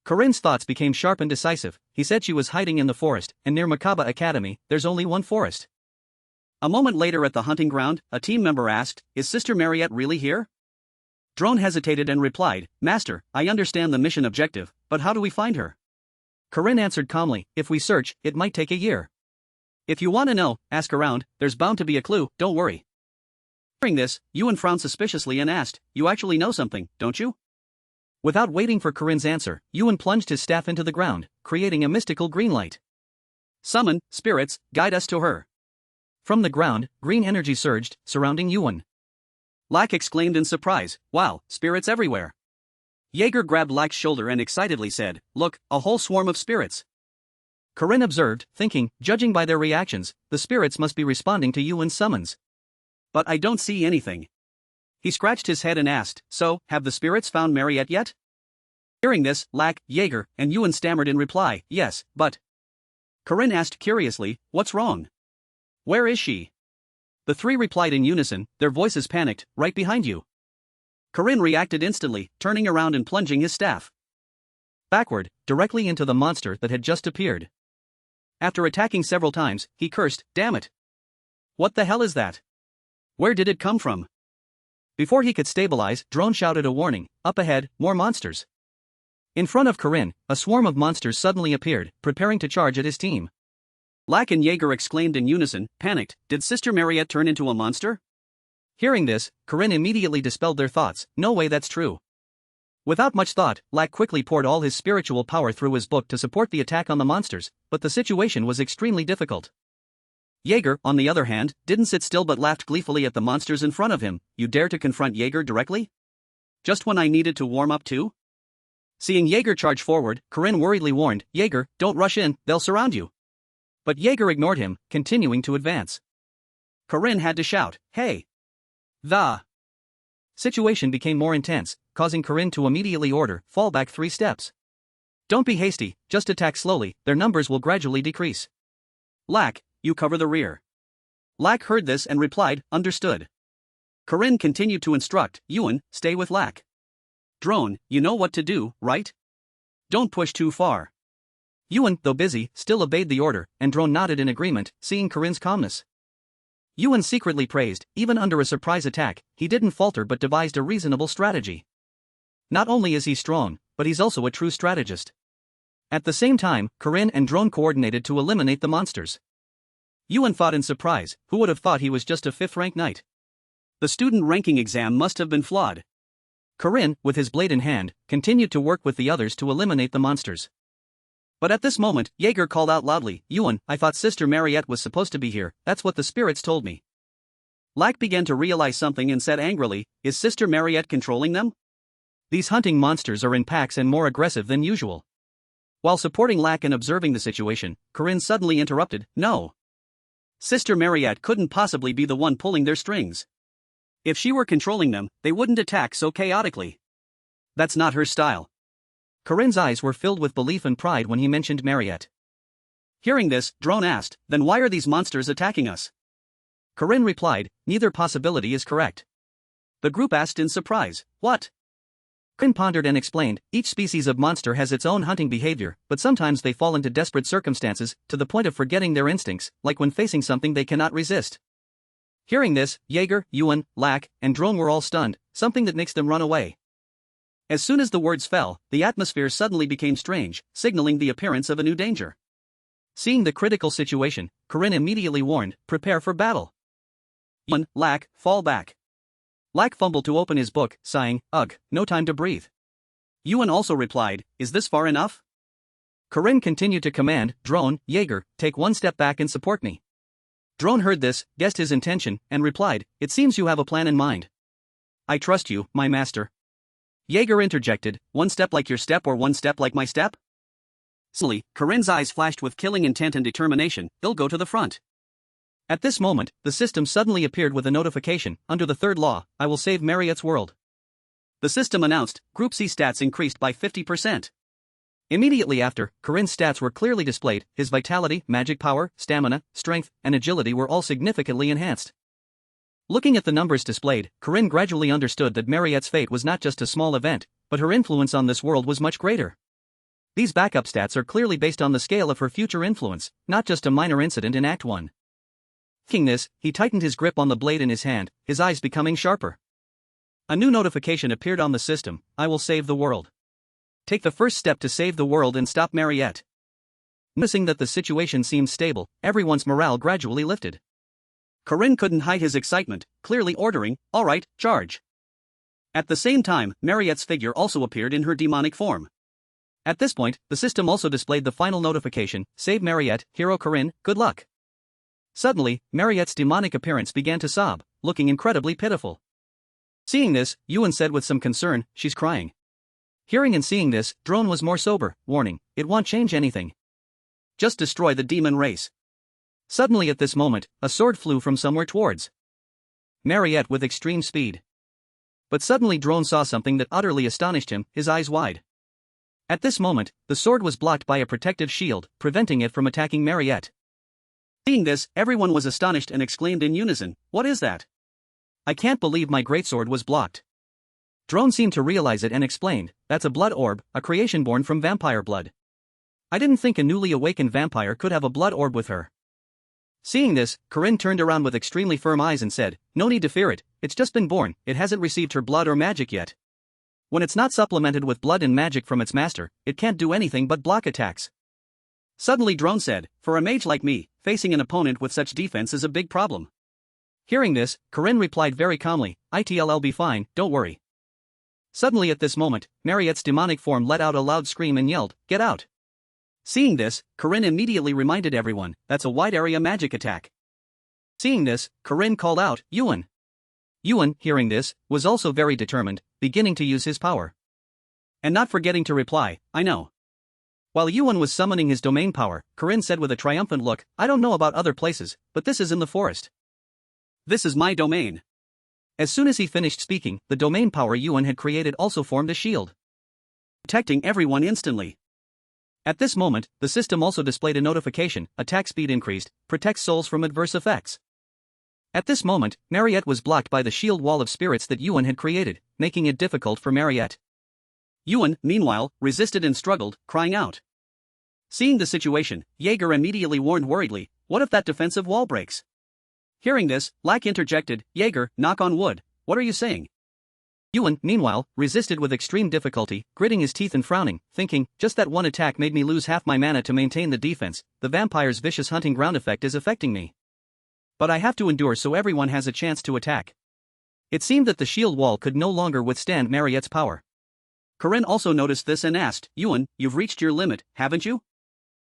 Corinne's thoughts became sharp and decisive. He said she was hiding in the forest, and near Makaba Academy, there's only one forest. A moment later at the hunting ground, a team member asked, is Sister Marriott really here? Drone hesitated and replied, Master, I understand the mission objective, but how do we find her? Corinne answered calmly, if we search, it might take a year. If you want to know, ask around, there's bound to be a clue, don't worry. Hearing this, Yuan frowned suspiciously and asked, you actually know something, don't you? Without waiting for Corinne's answer, Yuan plunged his staff into the ground, creating a mystical green light. Summon, spirits, guide us to her. From the ground, green energy surged, surrounding Yuan. Lack exclaimed in surprise, wow, spirits everywhere. Jaeger grabbed Lack's shoulder and excitedly said, look, a whole swarm of spirits. Corinne observed, thinking, judging by their reactions, the spirits must be responding to Yuan's summons. But I don't see anything. He scratched his head and asked, so, have the spirits found Marriott yet? Hearing this, Lack, Jaeger, and Yuan stammered in reply, yes, but. Corinne asked curiously, what's wrong? Where is she? The three replied in unison, their voices panicked, right behind you. Corinne reacted instantly, turning around and plunging his staff backward, directly into the monster that had just appeared. After attacking several times, he cursed, damn it. What the hell is that? Where did it come from? Before he could stabilize, Drone shouted a warning, up ahead, more monsters. In front of Corinne, a swarm of monsters suddenly appeared, preparing to charge at his team. Lack and Jaeger exclaimed in unison, panicked, did Sister Marriott turn into a monster? Hearing this, Corinne immediately dispelled their thoughts, no way that's true. Without much thought, Lack quickly poured all his spiritual power through his book to support the attack on the monsters, but the situation was extremely difficult. Jaeger, on the other hand, didn't sit still but laughed gleefully at the monsters in front of him. You dare to confront Jaeger directly? Just when I needed to warm up too? Seeing Jaeger charge forward, Corinne worriedly warned, Jaeger, don't rush in, they'll surround you. But Jaeger ignored him, continuing to advance. Corinne had to shout, hey! The situation became more intense, causing Corinne to immediately order, fall back 3 steps. Don't be hasty, just attack slowly, their numbers will gradually decrease. Lack, you cover the rear. Lack heard this and replied, understood. Corinne continued to instruct, Yuan, stay with Lack. Drone, you know what to do, right? Don't push too far. Yuan, though busy, still obeyed the order, and Drone nodded in agreement, seeing Corinne's calmness. Yuan secretly praised, even under a surprise attack, he didn't falter but devised a reasonable strategy. Not only is he strong, but he's also a true strategist. At the same time, Corinne and Drone coordinated to eliminate the monsters. Yuan thought in surprise, who would have thought he was just a 5th-rank knight? The student ranking exam must have been flawed. Corinne, with his blade in hand, continued to work with the others to eliminate the monsters. But at this moment, Jaeger called out loudly, Yuan, I thought Sister Marriott was supposed to be here, that's what the spirits told me. Lack began to realize something and said angrily, is Sister Marriott controlling them? These hunting monsters are in packs and more aggressive than usual. While supporting Lack and observing the situation, Corinne suddenly interrupted, "No. Sister Marriott couldn't possibly be the one pulling their strings. If she were controlling them, they wouldn't attack so chaotically. That's not her style." Corinne's eyes were filled with belief and pride when he mentioned Marriott. Hearing this, Drone asked, "Then why are these monsters attacking us?" Corinne replied, "Neither possibility is correct." The group asked in surprise, "What?" Corinne pondered and explained, "Each species of monster has its own hunting behavior, but sometimes they fall into desperate circumstances, to the point of forgetting their instincts, like when facing something they cannot resist." Hearing this, Jaeger, Yuan, Lack, and Drone were all stunned, something that makes them run away. As soon as the words fell, the atmosphere suddenly became strange, signaling the appearance of a new danger. Seeing the critical situation, Corinne immediately warned, "Prepare for battle." Yuan, Lack, fall back. Lack fumbled to open his book, sighing, "Ugh, no time to breathe." Yuan also replied, "Is this far enough?" Corinne continued to command, "Drone, Jaeger, take one step back and support me." Drone heard this, guessed his intention, and replied, "It seems you have a plan in mind." "I trust you, my master." Jaeger interjected, "One step like your step or one step like my step?" Suddenly, Corinne's eyes flashed with killing intent and determination, "They'll go to the front." At this moment, the system suddenly appeared with a notification, "Under the third law, I will save Marriott's world." The system announced, Group C stats increased by 50%. Immediately after, Corinne's stats were clearly displayed, his vitality, magic power, stamina, strength, and agility were all significantly enhanced. Looking at the numbers displayed, Corinne gradually understood that Marriott's fate was not just a small event, but her influence on this world was much greater. These backup stats are clearly based on the scale of her future influence, not just a minor incident in Act 1. Thinking this, he tightened his grip on the blade in his hand, his eyes becoming sharper. A new notification appeared on the system, "I will save the world. Take the first step to save the world and stop Marriott." Noticing that the situation seemed stable, everyone's morale gradually lifted. Corinne couldn't hide his excitement, clearly ordering, "All right, charge." At the same time, Marriott's figure also appeared in her demonic form. At this point, the system also displayed the final notification, "Save Marriott, Hero Corinne, good luck." Suddenly, Marriott's demonic appearance began to sob, looking incredibly pitiful. Seeing this, Yuan said with some concern, "She's crying." Hearing and seeing this, Drone was more sober, warning, "It won't change anything. Just destroy the demon race." Suddenly at this moment, a sword flew from somewhere towards Marriott with extreme speed. But suddenly Drone saw something that utterly astonished him, his eyes wide. At this moment, the sword was blocked by a protective shield, preventing it from attacking Marriott. Seeing this, everyone was astonished and exclaimed in unison, "What is that? I can't believe my greatsword was blocked." Drone seemed to realize it and explained, "That's a blood orb, a creation born from vampire blood. I didn't think a newly awakened vampire could have a blood orb with her." Seeing this, Corinne turned around with extremely firm eyes and said, "No need to fear it, it's just been born, it hasn't received her blood or magic yet. When it's not supplemented with blood and magic from its master, it can't do anything but block attacks." Suddenly Drone said, "For a mage like me, facing an opponent with such defense is a big problem." Hearing this, Corinne replied very calmly, "It'll be fine, don't worry." Suddenly at this moment, Marriott's demonic form let out a loud scream and yelled, "Get out!" Seeing this, Corinne immediately reminded everyone, "That's a wide area magic attack." Seeing this, Corinne called out, "Yuan!" Yuan, hearing this, was also very determined, beginning to use his power. And not forgetting to reply, "I know." While Yuan was summoning his domain power, Corinne said with a triumphant look, "I don't know about other places, but this is in the forest. This is my domain." As soon as he finished speaking, the domain power Yuan had created also formed a shield, protecting everyone instantly. At this moment, the system also displayed a notification, "Attack speed increased, protects souls from adverse effects." At this moment, Marriott was blocked by the shield wall of spirits that Yuan had created, making it difficult for Marriott. Yuan, meanwhile, resisted and struggled, crying out. Seeing the situation, Jaeger immediately warned worriedly, "What if that defensive wall breaks?" Hearing this, Lack interjected, "Jaeger, knock on wood, what are you saying?" Yuan, meanwhile, resisted with extreme difficulty, gritting his teeth and frowning, thinking, "Just that one attack made me lose half my mana to maintain the defense, the vampire's vicious hunting ground effect is affecting me. But I have to endure so everyone has a chance to attack." It seemed that the shield wall could no longer withstand Marriott's power. Corinne also noticed this and asked, "Yuan, you've reached your limit, haven't you?"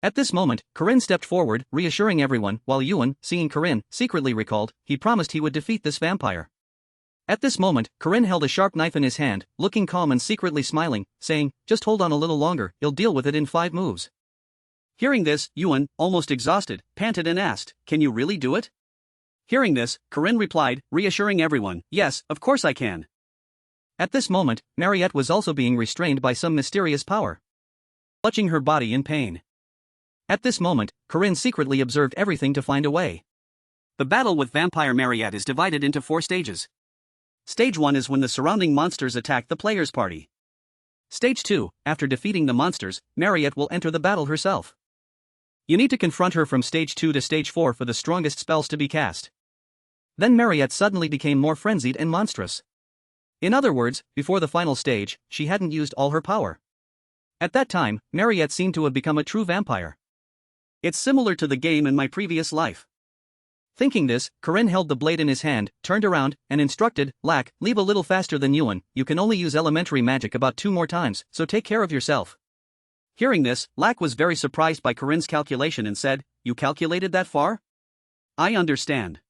At this moment, Corinne stepped forward, reassuring everyone, while Yuan, seeing Corinne, secretly recalled, he promised he would defeat this vampire. At this moment, Corinne held a sharp knife in his hand, looking calm and secretly smiling, saying, "Just hold on a little longer, you'll deal with it in 5 moves." Hearing this, Yuan, almost exhausted, panted and asked, "Can you really do it?" Hearing this, Corinne replied, reassuring everyone, "Yes, of course I can." At this moment, Marriott was also being restrained by some mysterious power, clutching her body in pain. At this moment, Corinne secretly observed everything to find a way. The battle with Vampire Marriott is divided into 4 stages. Stage 1 is when the surrounding monsters attack the player's party. Stage 2, after defeating the monsters, Marriott will enter the battle herself. You need to confront her from stage 2 to stage 4 for the strongest spells to be cast. Then Marriott suddenly became more frenzied and monstrous. In other words, before the final stage, she hadn't used all her power. At that time, Marriott seemed to have become a true vampire. It's similar to the game in my previous life. Thinking this, Corinne held the blade in his hand, turned around, and instructed, "Lack, leave a little faster than Yuan, you can only use elementary magic about 2 more times, so take care of yourself." Hearing this, Lack was very surprised by Corinne's calculation and said, "You calculated that far? I understand."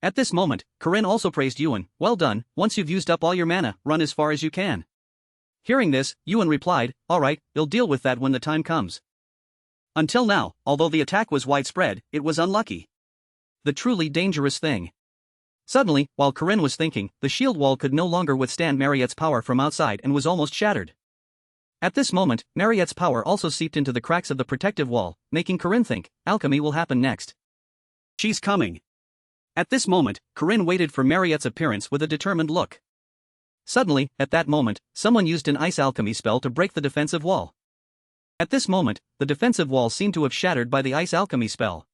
At this moment, Corinne also praised Yuan, "Well done, once you've used up all your mana, run as far as you can." Hearing this, Yuan replied, "Alright, you'll deal with that when the time comes." Until now, although the attack was widespread, it was unlucky. The truly dangerous thing. Suddenly, while Corinne was thinking, the shield wall could no longer withstand Marriott's power from outside and was almost shattered. At this moment, Marriott's power also seeped into the cracks of the protective wall, making Corinne think, alchemy will happen next. She's coming. At this moment, Corinne waited for Marriott's appearance with a determined look. Suddenly, at that moment, someone used an ice alchemy spell to break the defensive wall. At this moment, the defensive wall seemed to have shattered by the ice alchemy spell,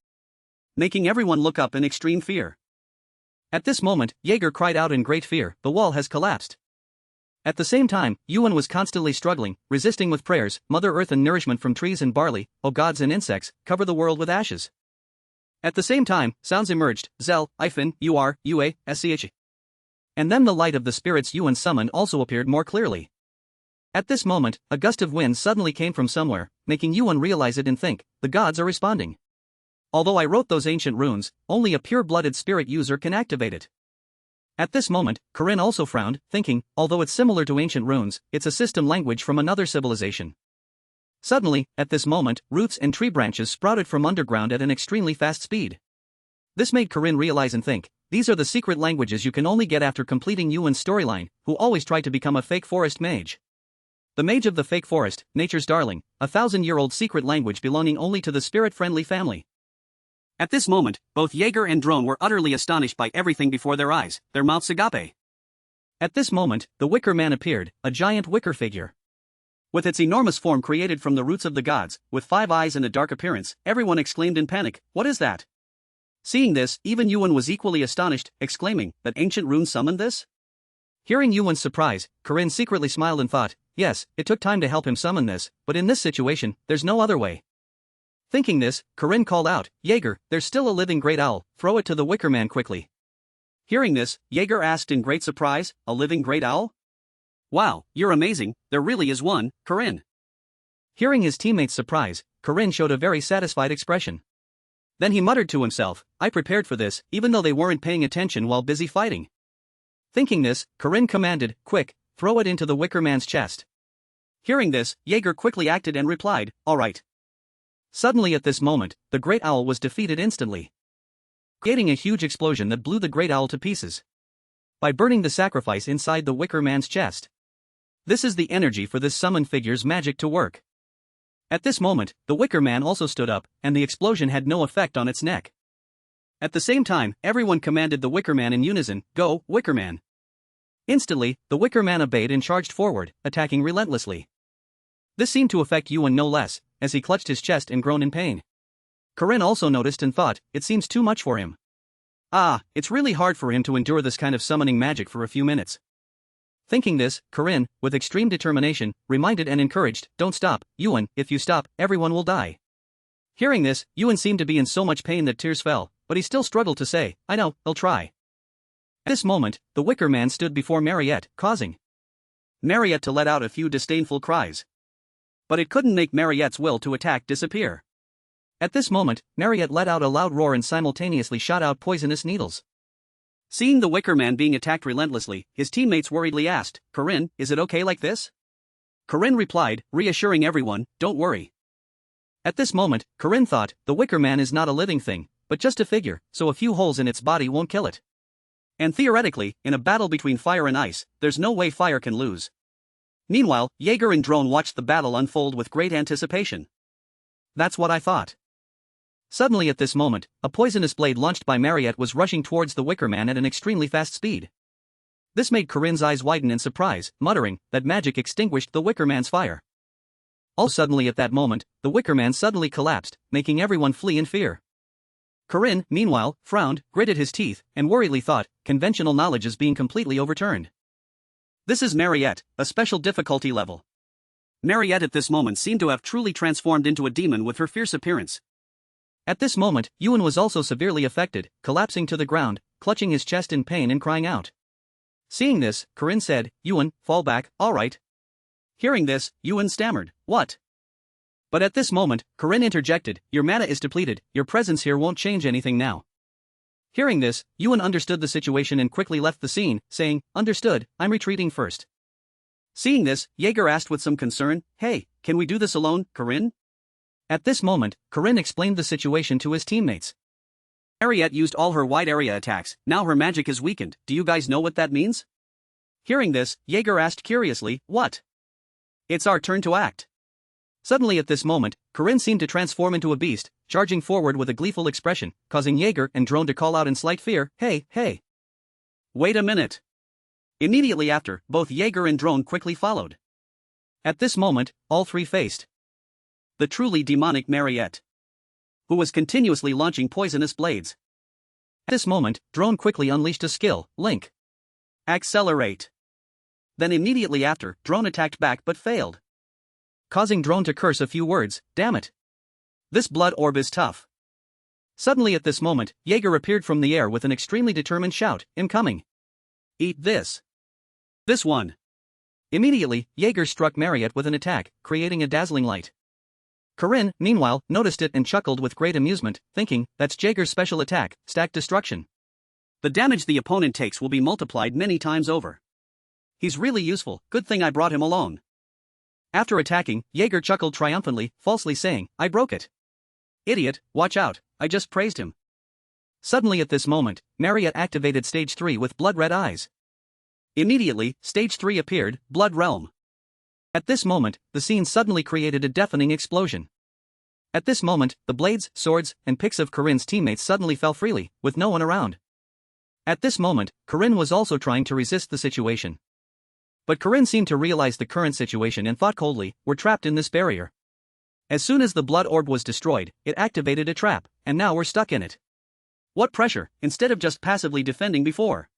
making everyone look up in extreme fear. At this moment, Jaeger cried out in great fear, "The wall has collapsed." At the same time, Yuan was constantly struggling, resisting with prayers, Mother Earth and nourishment from trees and barley, O gods and insects, cover the world with ashes. At the same time, sounds emerged, Zel, Ifin, Ur, Ua, Sch. And then the light of the spirits Yuan summoned also appeared more clearly. At this moment, a gust of wind suddenly came from somewhere, making Yuan realize it and think, the gods are responding. Although I wrote those ancient runes, only a pure-blooded spirit user can activate it. At this moment, Corinne also frowned, thinking, although it's similar to ancient runes, it's a system language from another civilization. Suddenly, at this moment, roots and tree branches sprouted from underground at an extremely fast speed. This made Corinne realize and think, these are the secret languages you can only get after completing Yuan's storyline, who always tried to become a fake forest mage. The mage of the fake forest, nature's darling, a 1,000-year-old secret language belonging only to the spirit-friendly family. At this moment, both Jaeger and Drone were utterly astonished by everything before their eyes, their mouths agape. At this moment, the Wicker Man appeared, a giant wicker figure. With its enormous form created from the roots of the gods, with 5 eyes and a dark appearance, everyone exclaimed in panic, "What is that?" Seeing this, even Yuan was equally astonished, exclaiming, "That ancient rune summoned this?" Hearing Yuan's surprise, Corinne secretly smiled and thought, yes, it took time to help him summon this, but in this situation, there's no other way. Thinking this, Corinne called out, Jaeger, there's still a living great owl, throw it to the Wicker Man quickly. Hearing this, Jaeger asked in great surprise, a living great owl? Wow, you're amazing, there really is one, Corinne. Hearing his teammate's surprise, Corinne showed a very satisfied expression. Then he muttered to himself, I prepared for this, even though they weren't paying attention while busy fighting. Thinking this, Corinne commanded, quick, throw it into the Wicker Man's chest. Hearing this, Jaeger quickly acted and replied, all right. Suddenly at this moment, the great owl was defeated instantly, creating a huge explosion that blew the great owl to pieces by burning the sacrifice inside the Wicker Man's chest. This is the energy for this summoned figure's magic to work. At this moment, the Wicker Man also stood up, and the explosion had no effect on its neck. At the same time, everyone commanded the Wicker Man in unison, go, Wicker Man. Instantly, the Wicker Man obeyed and charged forward, attacking relentlessly. This seemed to affect Yuan no less, as he clutched his chest and groaned in pain. Corinne also noticed and thought, it seems too much for him. It's really hard for him to endure this kind of summoning magic for a few minutes. Thinking this, Corinne, with extreme determination, reminded and encouraged, don't stop, Yuan, if you stop, everyone will die. Hearing this, Yuan seemed to be in so much pain that tears fell, but he still struggled to say, I know, I'll try. At this moment, the Wicker Man stood before Marriott, causing Marriott to let out a few disdainful cries. But it couldn't make Marriott's will to attack disappear. At this moment, Marriott let out a loud roar and simultaneously shot out poisonous needles. Seeing the Wicker Man being attacked relentlessly, his teammates worriedly asked, Corinne, is it okay like this? Corinne replied, reassuring everyone, don't worry. At this moment, Corinne thought, the Wicker Man is not a living thing, but just a figure, so a few holes in its body won't kill it. And theoretically, in a battle between fire and ice, there's no way fire can lose. Meanwhile, Jaeger and Drone watched the battle unfold with great anticipation. That's what I thought. Suddenly at this moment, a poisonous blade launched by Marriott was rushing towards the Wicker Man at an extremely fast speed. This made Corinne's eyes widen in surprise, muttering that magic extinguished the Wicker Man's fire. All suddenly at that moment, the Wicker Man suddenly collapsed, making everyone flee in fear. Corinne, meanwhile, frowned, gritted his teeth, and worriedly thought, conventional knowledge is being completely overturned. This is Marriott, a special difficulty level. Marriott at this moment seemed to have truly transformed into a demon with her fierce appearance. At this moment, Yuan was also severely affected, collapsing to the ground, clutching his chest in pain and crying out. Seeing this, Corinne said, Yuan, fall back, alright. Hearing this, Yuan stammered, what? But at this moment, Corinne interjected, your mana is depleted, your presence here won't change anything now. Hearing this, Yuan understood the situation and quickly left the scene, saying, understood, I'm retreating first. Seeing this, Jaeger asked with some concern, hey, can we do this alone, Corinne? At this moment, Corinne explained the situation to his teammates. Marriott used all her wide area attacks, now her magic is weakened, do you guys know what that means? Hearing this, Jaeger asked curiously, what? It's our turn to act. Suddenly at this moment, Corinne seemed to transform into a beast, charging forward with a gleeful expression, causing Jaeger and Drone to call out in slight fear, hey, hey. Wait a minute. Immediately after, both Jaeger and Drone quickly followed. At this moment, all three faced the truly demonic Marriott, who was continuously launching poisonous blades. At this moment, Drone quickly unleashed a skill, Link. Accelerate. Then immediately after, Drone attacked back but failed, causing Drone to curse a few words, damn it. This blood orb is tough. Suddenly at this moment, Jaeger appeared from the air with an extremely determined shout, I'm coming. Eat this. This one. Immediately, Jaeger struck Marriott with an attack, creating a dazzling light. Corinne, meanwhile, noticed it and chuckled with great amusement, thinking, that's Jaeger's special attack, Stacked Destruction. The damage the opponent takes will be multiplied many times over. He's really useful, good thing I brought him along. After attacking, Jaeger chuckled triumphantly, falsely saying, I broke it. Idiot, watch out, I just praised him. Suddenly at this moment, Marriott activated Stage 3 with blood-red eyes. Immediately, Stage 3 appeared, Blood Realm. At this moment, the scene suddenly created a deafening explosion. At this moment, the blades, swords, and picks of Corinne's teammates suddenly fell freely, with no one around. At this moment, Corinne was also trying to resist the situation. But Corinne seemed to realize the current situation and thought coldly, we're trapped in this barrier. As soon as the blood orb was destroyed, it activated a trap, and now we're stuck in it. What pressure, instead of just passively defending before.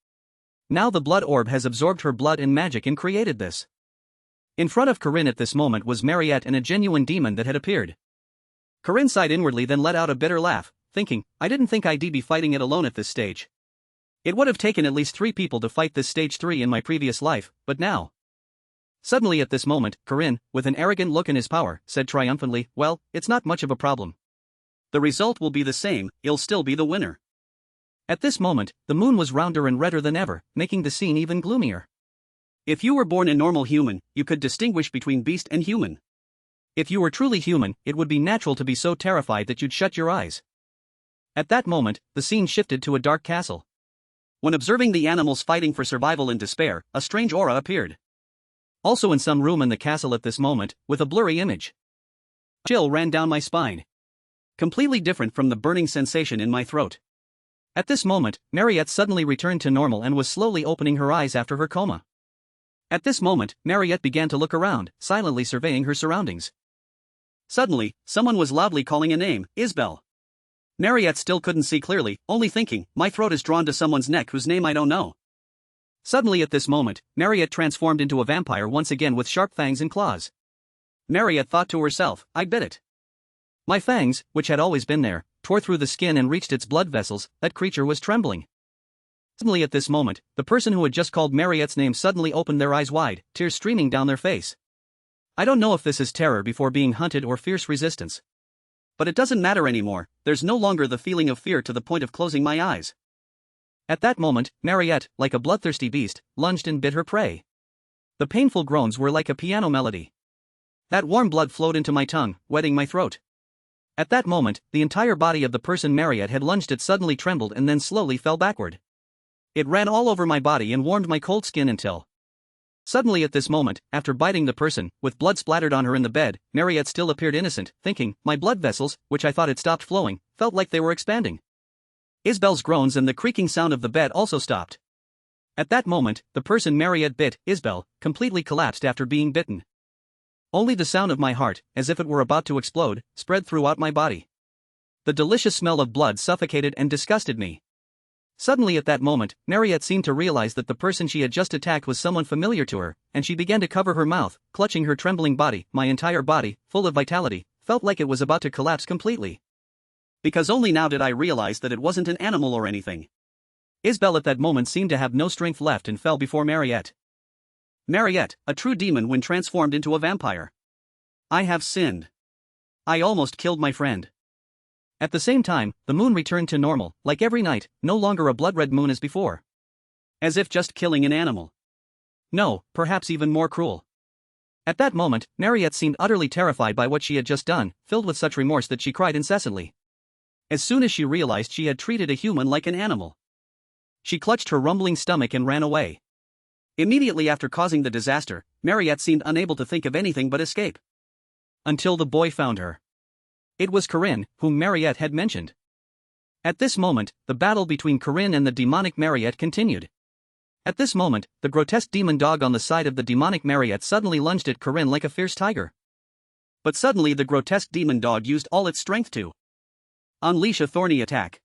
Now the blood orb has absorbed her blood and magic and created this. In front of Corinne at this moment was Marriott and a genuine demon that had appeared. Corinne sighed inwardly then let out a bitter laugh, thinking, I didn't think I'd be fighting it alone at this stage. It would have taken at least 3 people to fight this stage 3 in my previous life, but now. Suddenly at this moment, Corinne, with an arrogant look in his power, said triumphantly, well, it's not much of a problem. The result will be the same, he'll still be the winner. At this moment, the moon was rounder and redder than ever, making the scene even gloomier. If you were born a normal human, you could distinguish between beast and human. If you were truly human, it would be natural to be so terrified that you'd shut your eyes. At that moment, the scene shifted to a dark castle. When observing the animals fighting for survival in despair, a strange aura appeared. Also in some room in the castle at this moment, with a blurry image. A chill ran down my spine. Completely different from the burning sensation in my throat. At this moment, Marriott suddenly returned to normal and was slowly opening her eyes after her coma. At this moment, Marriott began to look around, silently surveying her surroundings. Suddenly, someone was loudly calling a name, Isbel. Marriott still couldn't see clearly, only thinking, my throat is drawn to someone's neck whose name I don't know. Suddenly at this moment, Marriott transformed into a vampire once again with sharp fangs and claws. Marriott thought to herself, I bit it. My fangs, which had always been there, tore through the skin and reached its blood vessels. That creature was trembling. Suddenly at this moment, the person who had just called Marriott's name suddenly opened their eyes wide, tears streaming down their face. I don't know if this is terror before being hunted or fierce resistance. But it doesn't matter anymore, there's no longer the feeling of fear to the point of closing my eyes. At that moment, Marriott, like a bloodthirsty beast, lunged and bit her prey. The painful groans were like a piano melody. That warm blood flowed into my tongue, wetting my throat. At that moment, the entire body of the person Marriott had lunged at suddenly trembled and then slowly fell backward. It ran all over my body and warmed my cold skin until... Suddenly at this moment, after biting the person, with blood splattered on her in the bed, Marriott still appeared innocent, thinking, my blood vessels, which I thought had stopped flowing, felt like they were expanding. Isabel's groans and the creaking sound of the bed also stopped. At that moment, the person Marriott bit, Isabel, completely collapsed after being bitten. Only the sound of my heart, as if it were about to explode, spread throughout my body. The delicious smell of blood suffocated and disgusted me. Suddenly at that moment, Marriott seemed to realize that the person she had just attacked was someone familiar to her, and she began to cover her mouth, clutching her trembling body. My entire body, full of vitality, felt like it was about to collapse completely. Because only now did I realize that it wasn't an animal or anything. Isabel at that moment seemed to have no strength left and fell before Marriott. Marriott, a true demon when transformed into a vampire. I have sinned. I almost killed my friend. At the same time, the moon returned to normal, like every night, no longer a blood-red moon as before. As if just killing an animal. No, perhaps even more cruel. At that moment, Marriott seemed utterly terrified by what she had just done, filled with such remorse that she cried incessantly. As soon as she realized she had treated a human like an animal, she clutched her rumbling stomach and ran away. Immediately after causing the disaster, Marriott seemed unable to think of anything but escape. Until the boy found her. It was Corinne, whom Marriott had mentioned. At this moment, the battle between Corinne and the demonic Marriott continued. At this moment, the grotesque demon dog on the side of the demonic Marriott suddenly lunged at Corinne like a fierce tiger. But suddenly the grotesque demon dog used all its strength to unleash a thorny attack.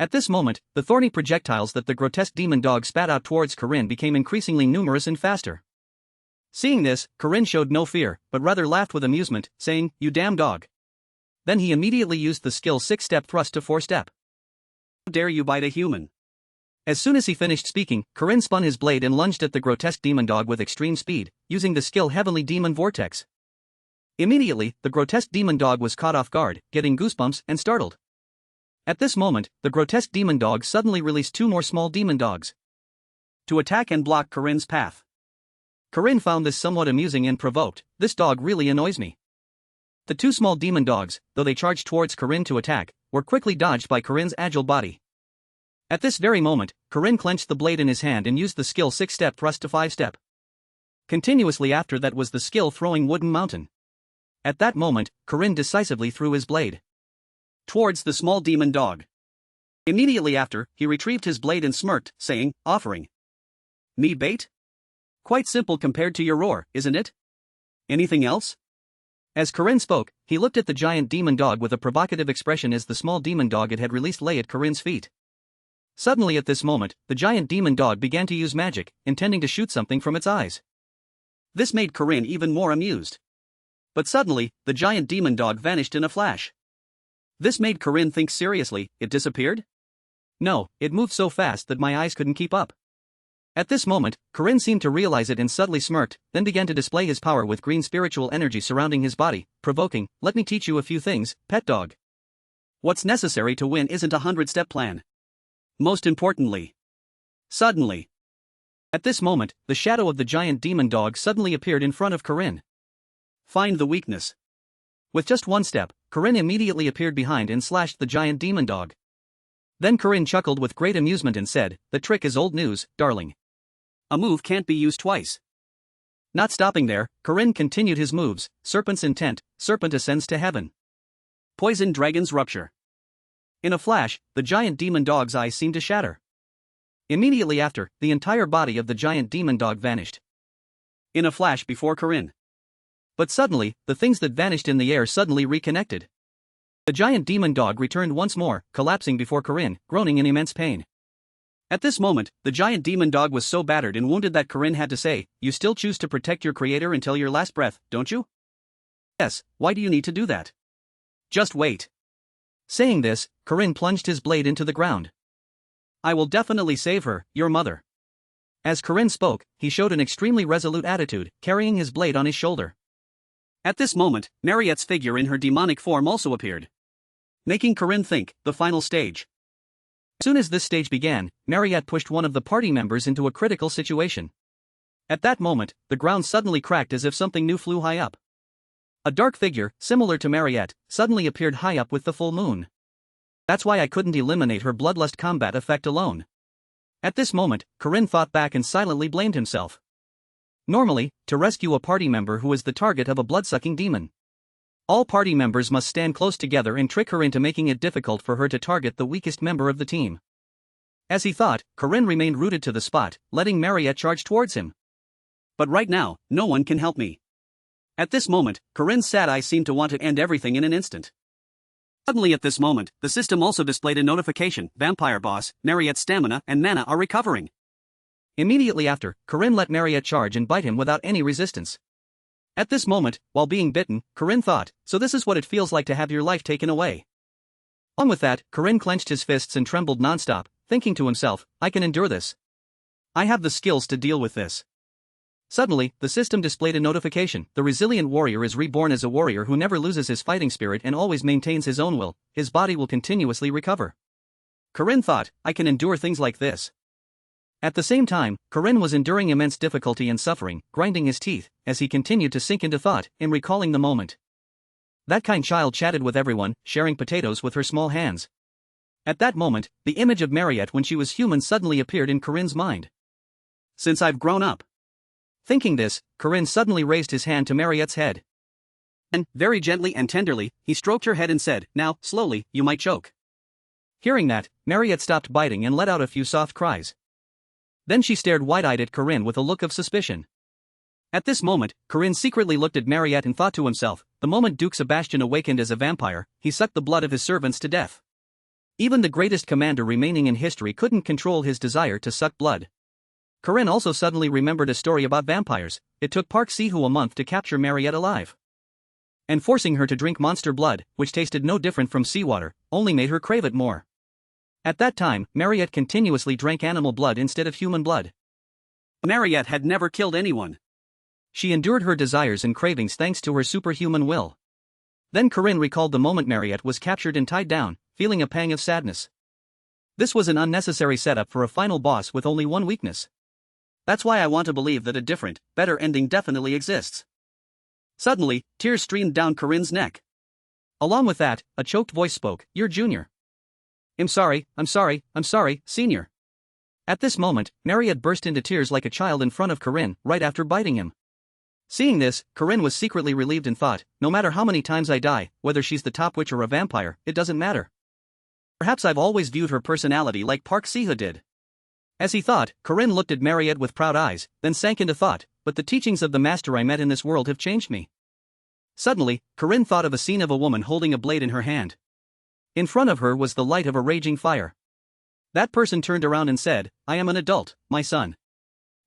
At this moment, the thorny projectiles that the grotesque demon dog spat out towards Corinne became increasingly numerous and faster. Seeing this, Corinne showed no fear, but rather laughed with amusement, saying, "You damn dog." Then he immediately used the skill 6-step thrust to 4-step. How dare you bite a human? As soon as he finished speaking, Corinne spun his blade and lunged at the grotesque demon dog with extreme speed, using the skill Heavenly Demon Vortex. Immediately, the grotesque demon dog was caught off guard, getting goosebumps and startled. At this moment, the grotesque demon dog suddenly released 2 more small demon dogs to attack and block Corinne's path. Corinne found this somewhat amusing and provoked. This dog really annoys me. The 2 small demon dogs, though they charged towards Corinne to attack, were quickly dodged by Corinne's agile body. At this very moment, Corinne clenched the blade in his hand and used the skill 6-step thrust to 5-step. Continuously after that was the skill throwing wooden mountain. At that moment, Corinne decisively threw his blade towards the small demon dog. Immediately after, he retrieved his blade and smirked, saying, offering me bait? Quite simple compared to your roar, isn't it? Anything else? As Corinne spoke, he looked at the giant demon dog with a provocative expression as the small demon dog it had released lay at Corinne's feet. Suddenly at this moment, the giant demon dog began to use magic, intending to shoot something from its eyes. This made Corinne even more amused. But suddenly, the giant demon dog vanished in a flash. This made Corinne think seriously. It disappeared? No, it moved so fast that my eyes couldn't keep up. At this moment, Corinne seemed to realize it and subtly smirked, then began to display his power with green spiritual energy surrounding his body, provoking, "Let me teach you a few things, pet dog. What's necessary to win isn't a 100-step plan. Most importantly." Suddenly. At this moment, the shadow of the giant demon dog suddenly appeared in front of Corinne. Find the weakness. With just 1 step, Corinne immediately appeared behind and slashed the giant demon dog. Then Corinne chuckled with great amusement and said, "The trick is old news, darling. A move can't be used twice." Not stopping there, Corinne continued his moves: Serpent's Intent, Serpent Ascends to Heaven, Poison Dragon's Rupture. In a flash, the giant demon dog's eyes seemed to shatter. Immediately after, the entire body of the giant demon dog vanished. In a flash before Corinne. But suddenly, the things that vanished in the air suddenly reconnected. The giant demon dog returned once more, collapsing before Corinne, groaning in immense pain. At this moment, the giant demon dog was so battered and wounded that Corinne had to say, "You still choose to protect your creator until your last breath, don't you?" "Yes, why do you need to do that?" "Just wait." Saying this, Corinne plunged his blade into the ground. "I will definitely save her, your mother." As Corinne spoke, he showed an extremely resolute attitude, carrying his blade on his shoulder. At this moment, Marriott's figure in her demonic form also appeared, making Corinne think, the final stage. As soon as this stage began, Marriott pushed one of the party members into a critical situation. At that moment, the ground suddenly cracked as if something new flew high up. A dark figure, similar to Marriott, suddenly appeared high up with the full moon. That's why I couldn't eliminate her bloodlust combat effect alone. At this moment, Corinne thought back and silently blamed himself. Normally, to rescue a party member who is the target of a blood-sucking demon, all party members must stand close together and trick her into making it difficult for her to target the weakest member of the team. As he thought, Corinne remained rooted to the spot, letting Marriott charge towards him. But right now, no one can help me. At this moment, Corinne's sad eyes seemed to want to end everything in an instant. Suddenly at this moment, the system also displayed a notification: Vampire Boss, Marriott's stamina and mana are recovering. Immediately after, Corinne let Marriott charge and bite him without any resistance. At this moment, while being bitten, Corinne thought, so this is what it feels like to have your life taken away. Along with that, Corinne clenched his fists and trembled nonstop, thinking to himself, I can endure this. I have the skills to deal with this. Suddenly, the system displayed a notification: the resilient warrior is reborn as a warrior who never loses his fighting spirit and always maintains his own will, his body will continuously recover. Corinne thought, I can endure things like this. At the same time, Corinne was enduring immense difficulty and suffering, grinding his teeth, as he continued to sink into thought, and recalling the moment. That kind child chatted with everyone, sharing potatoes with her small hands. At that moment, the image of Marriott when she was human suddenly appeared in Corinne's mind. Since I've grown up. Thinking this, Corinne suddenly raised his hand to Marriott's head. And, very gently and tenderly, he stroked her head and said, now, slowly, you might choke. Hearing that, Marriott stopped biting and let out a few soft cries. Then she stared wide-eyed at Corinne with a look of suspicion. At this moment, Corinne secretly looked at Marriott and thought to himself, the moment Duke Sebastian awakened as a vampire, he sucked the blood of his servants to death. Even the greatest commander remaining in history couldn't control his desire to suck blood. Corinne also suddenly remembered a story about vampires. It took Park Ciu a month to capture Marriott alive. And forcing her to drink monster blood, which tasted no different from seawater, only made her crave it more. At that time, Marriott continuously drank animal blood instead of human blood. Marriott had never killed anyone. She endured her desires and cravings thanks to her superhuman will. Then Corinne recalled the moment Marriott was captured and tied down, feeling a pang of sadness. This was an unnecessary setup for a final boss with only one weakness. That's why I want to believe that a different, better ending definitely exists. Suddenly, tears streamed down Corinne's neck. Along with that, a choked voice spoke, you're Junior. I'm sorry, Senior. At this moment, Marriott burst into tears like a child in front of Corinne, right after biting him. Seeing this, Corinne was secretly relieved and thought, no matter how many times I die, whether she's the top witch or a vampire, it doesn't matter. Perhaps I've always viewed her personality like Park Ciu did. As he thought, Corinne looked at Marriott with proud eyes, then sank into thought, but the teachings of the master I met in this world have changed me. Suddenly, Corinne thought of a scene of a woman holding a blade in her hand. In front of her was the light of a raging fire. That person turned around and said, I am an adult, my son.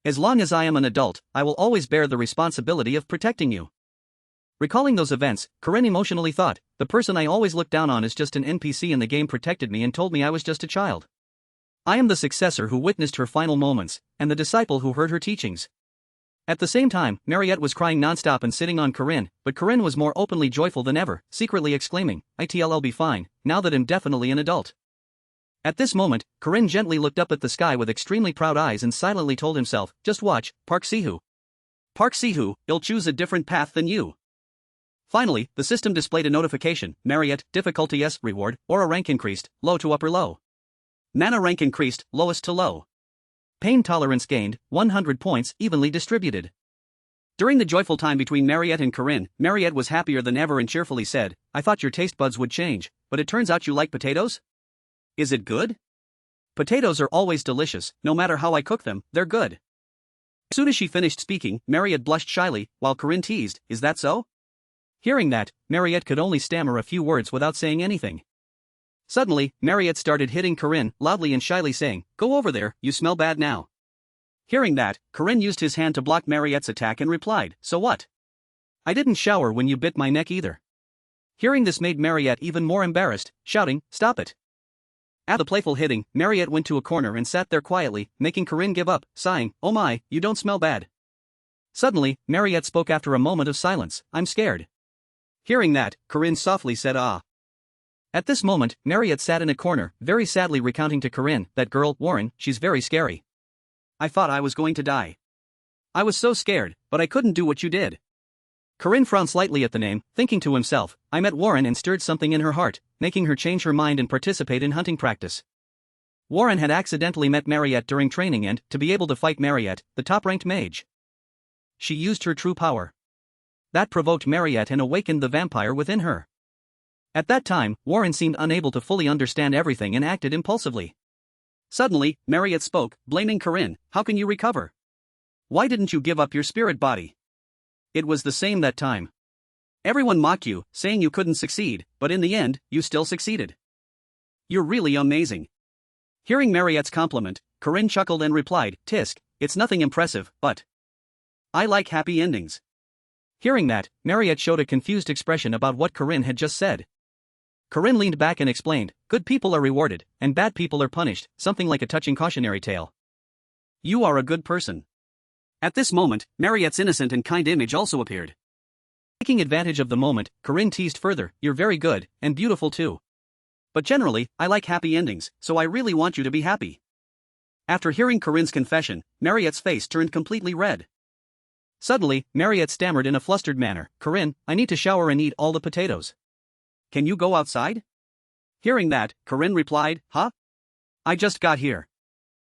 As long as I am an adult, I will always bear the responsibility of protecting you. Recalling those events, Corinne emotionally thought, the person I always looked down on is just an NPC in the game protected me and told me I was just a child. I am the successor who witnessed her final moments, and the disciple who heard her teachings. At the same time, Marriott was crying nonstop and sitting on Corinne, but Corinne was more openly joyful than ever, secretly exclaiming, I'll be fine, now that I'm definitely an adult. At this moment, Corinne gently looked up at the sky with extremely proud eyes and silently told himself, just watch, Park Ciu. Park Ciu, he'll choose a different path than you. Finally, the system displayed a notification, Marriott, difficulty S, reward, aura rank increased, low to upper low. Mana rank increased, lowest to low. Pain tolerance gained, 100 points, evenly distributed. During the joyful time between Marriott and Corinne, Marriott was happier than ever and cheerfully said, I thought your taste buds would change, but it turns out you like potatoes? Is it good? Potatoes are always delicious, no matter how I cook them, they're good. As soon as she finished speaking, Marriott blushed shyly, while Corinne teased, is that so? Hearing that, Marriott could only stammer a few words without saying anything. Suddenly, Marriott started hitting Corinne, loudly and shyly saying, go over there, you smell bad now. Hearing that, Corinne used his hand to block Marriott's attack and replied, so what? I didn't shower when you bit my neck either. Hearing this made Marriott even more embarrassed, shouting, stop it. At the playful hitting, Marriott went to a corner and sat there quietly, making Corinne give up, sighing, oh my, you don't smell bad. Suddenly, Marriott spoke after a moment of silence, I'm scared. Hearing that, Corinne softly said ah. At this moment, Marriott sat in a corner, very sadly recounting to Corinne, that girl, Warren, she's very scary. I thought I was going to die. I was so scared, but I couldn't do what you did. Corinne frowned slightly at the name, thinking to himself, I met Warren and stirred something in her heart, making her change her mind and participate in hunting practice. Warren had accidentally met Marriott during training and, to be able to fight Marriott, the top-ranked mage, she used her true power. That provoked Marriott and awakened the vampire within her. At that time, Warren seemed unable to fully understand everything and acted impulsively. Suddenly, Marriott spoke, blaming Corinne, how can you recover? Why didn't you give up your spirit body? It was the same that time. Everyone mocked you, saying you couldn't succeed, but in the end, you still succeeded. You're really amazing. Hearing Marriott's compliment, Corinne chuckled and replied, Tisk, it's nothing impressive, but I like happy endings. Hearing that, Marriott showed a confused expression about what Corinne had just said. Corinne leaned back and explained, good people are rewarded, and bad people are punished, something like a touching cautionary tale. You are a good person. At this moment, Marriott's innocent and kind image also appeared. Taking advantage of the moment, Corinne teased further, you're very good, and beautiful too. But generally, I like happy endings, so I really want you to be happy. After hearing Corinne's confession, Marriott's face turned completely red. Suddenly, Marriott stammered in a flustered manner, Corinne, I need to shower and eat all the potatoes. Can you go outside? Hearing that, Corinne replied, huh? I just got here.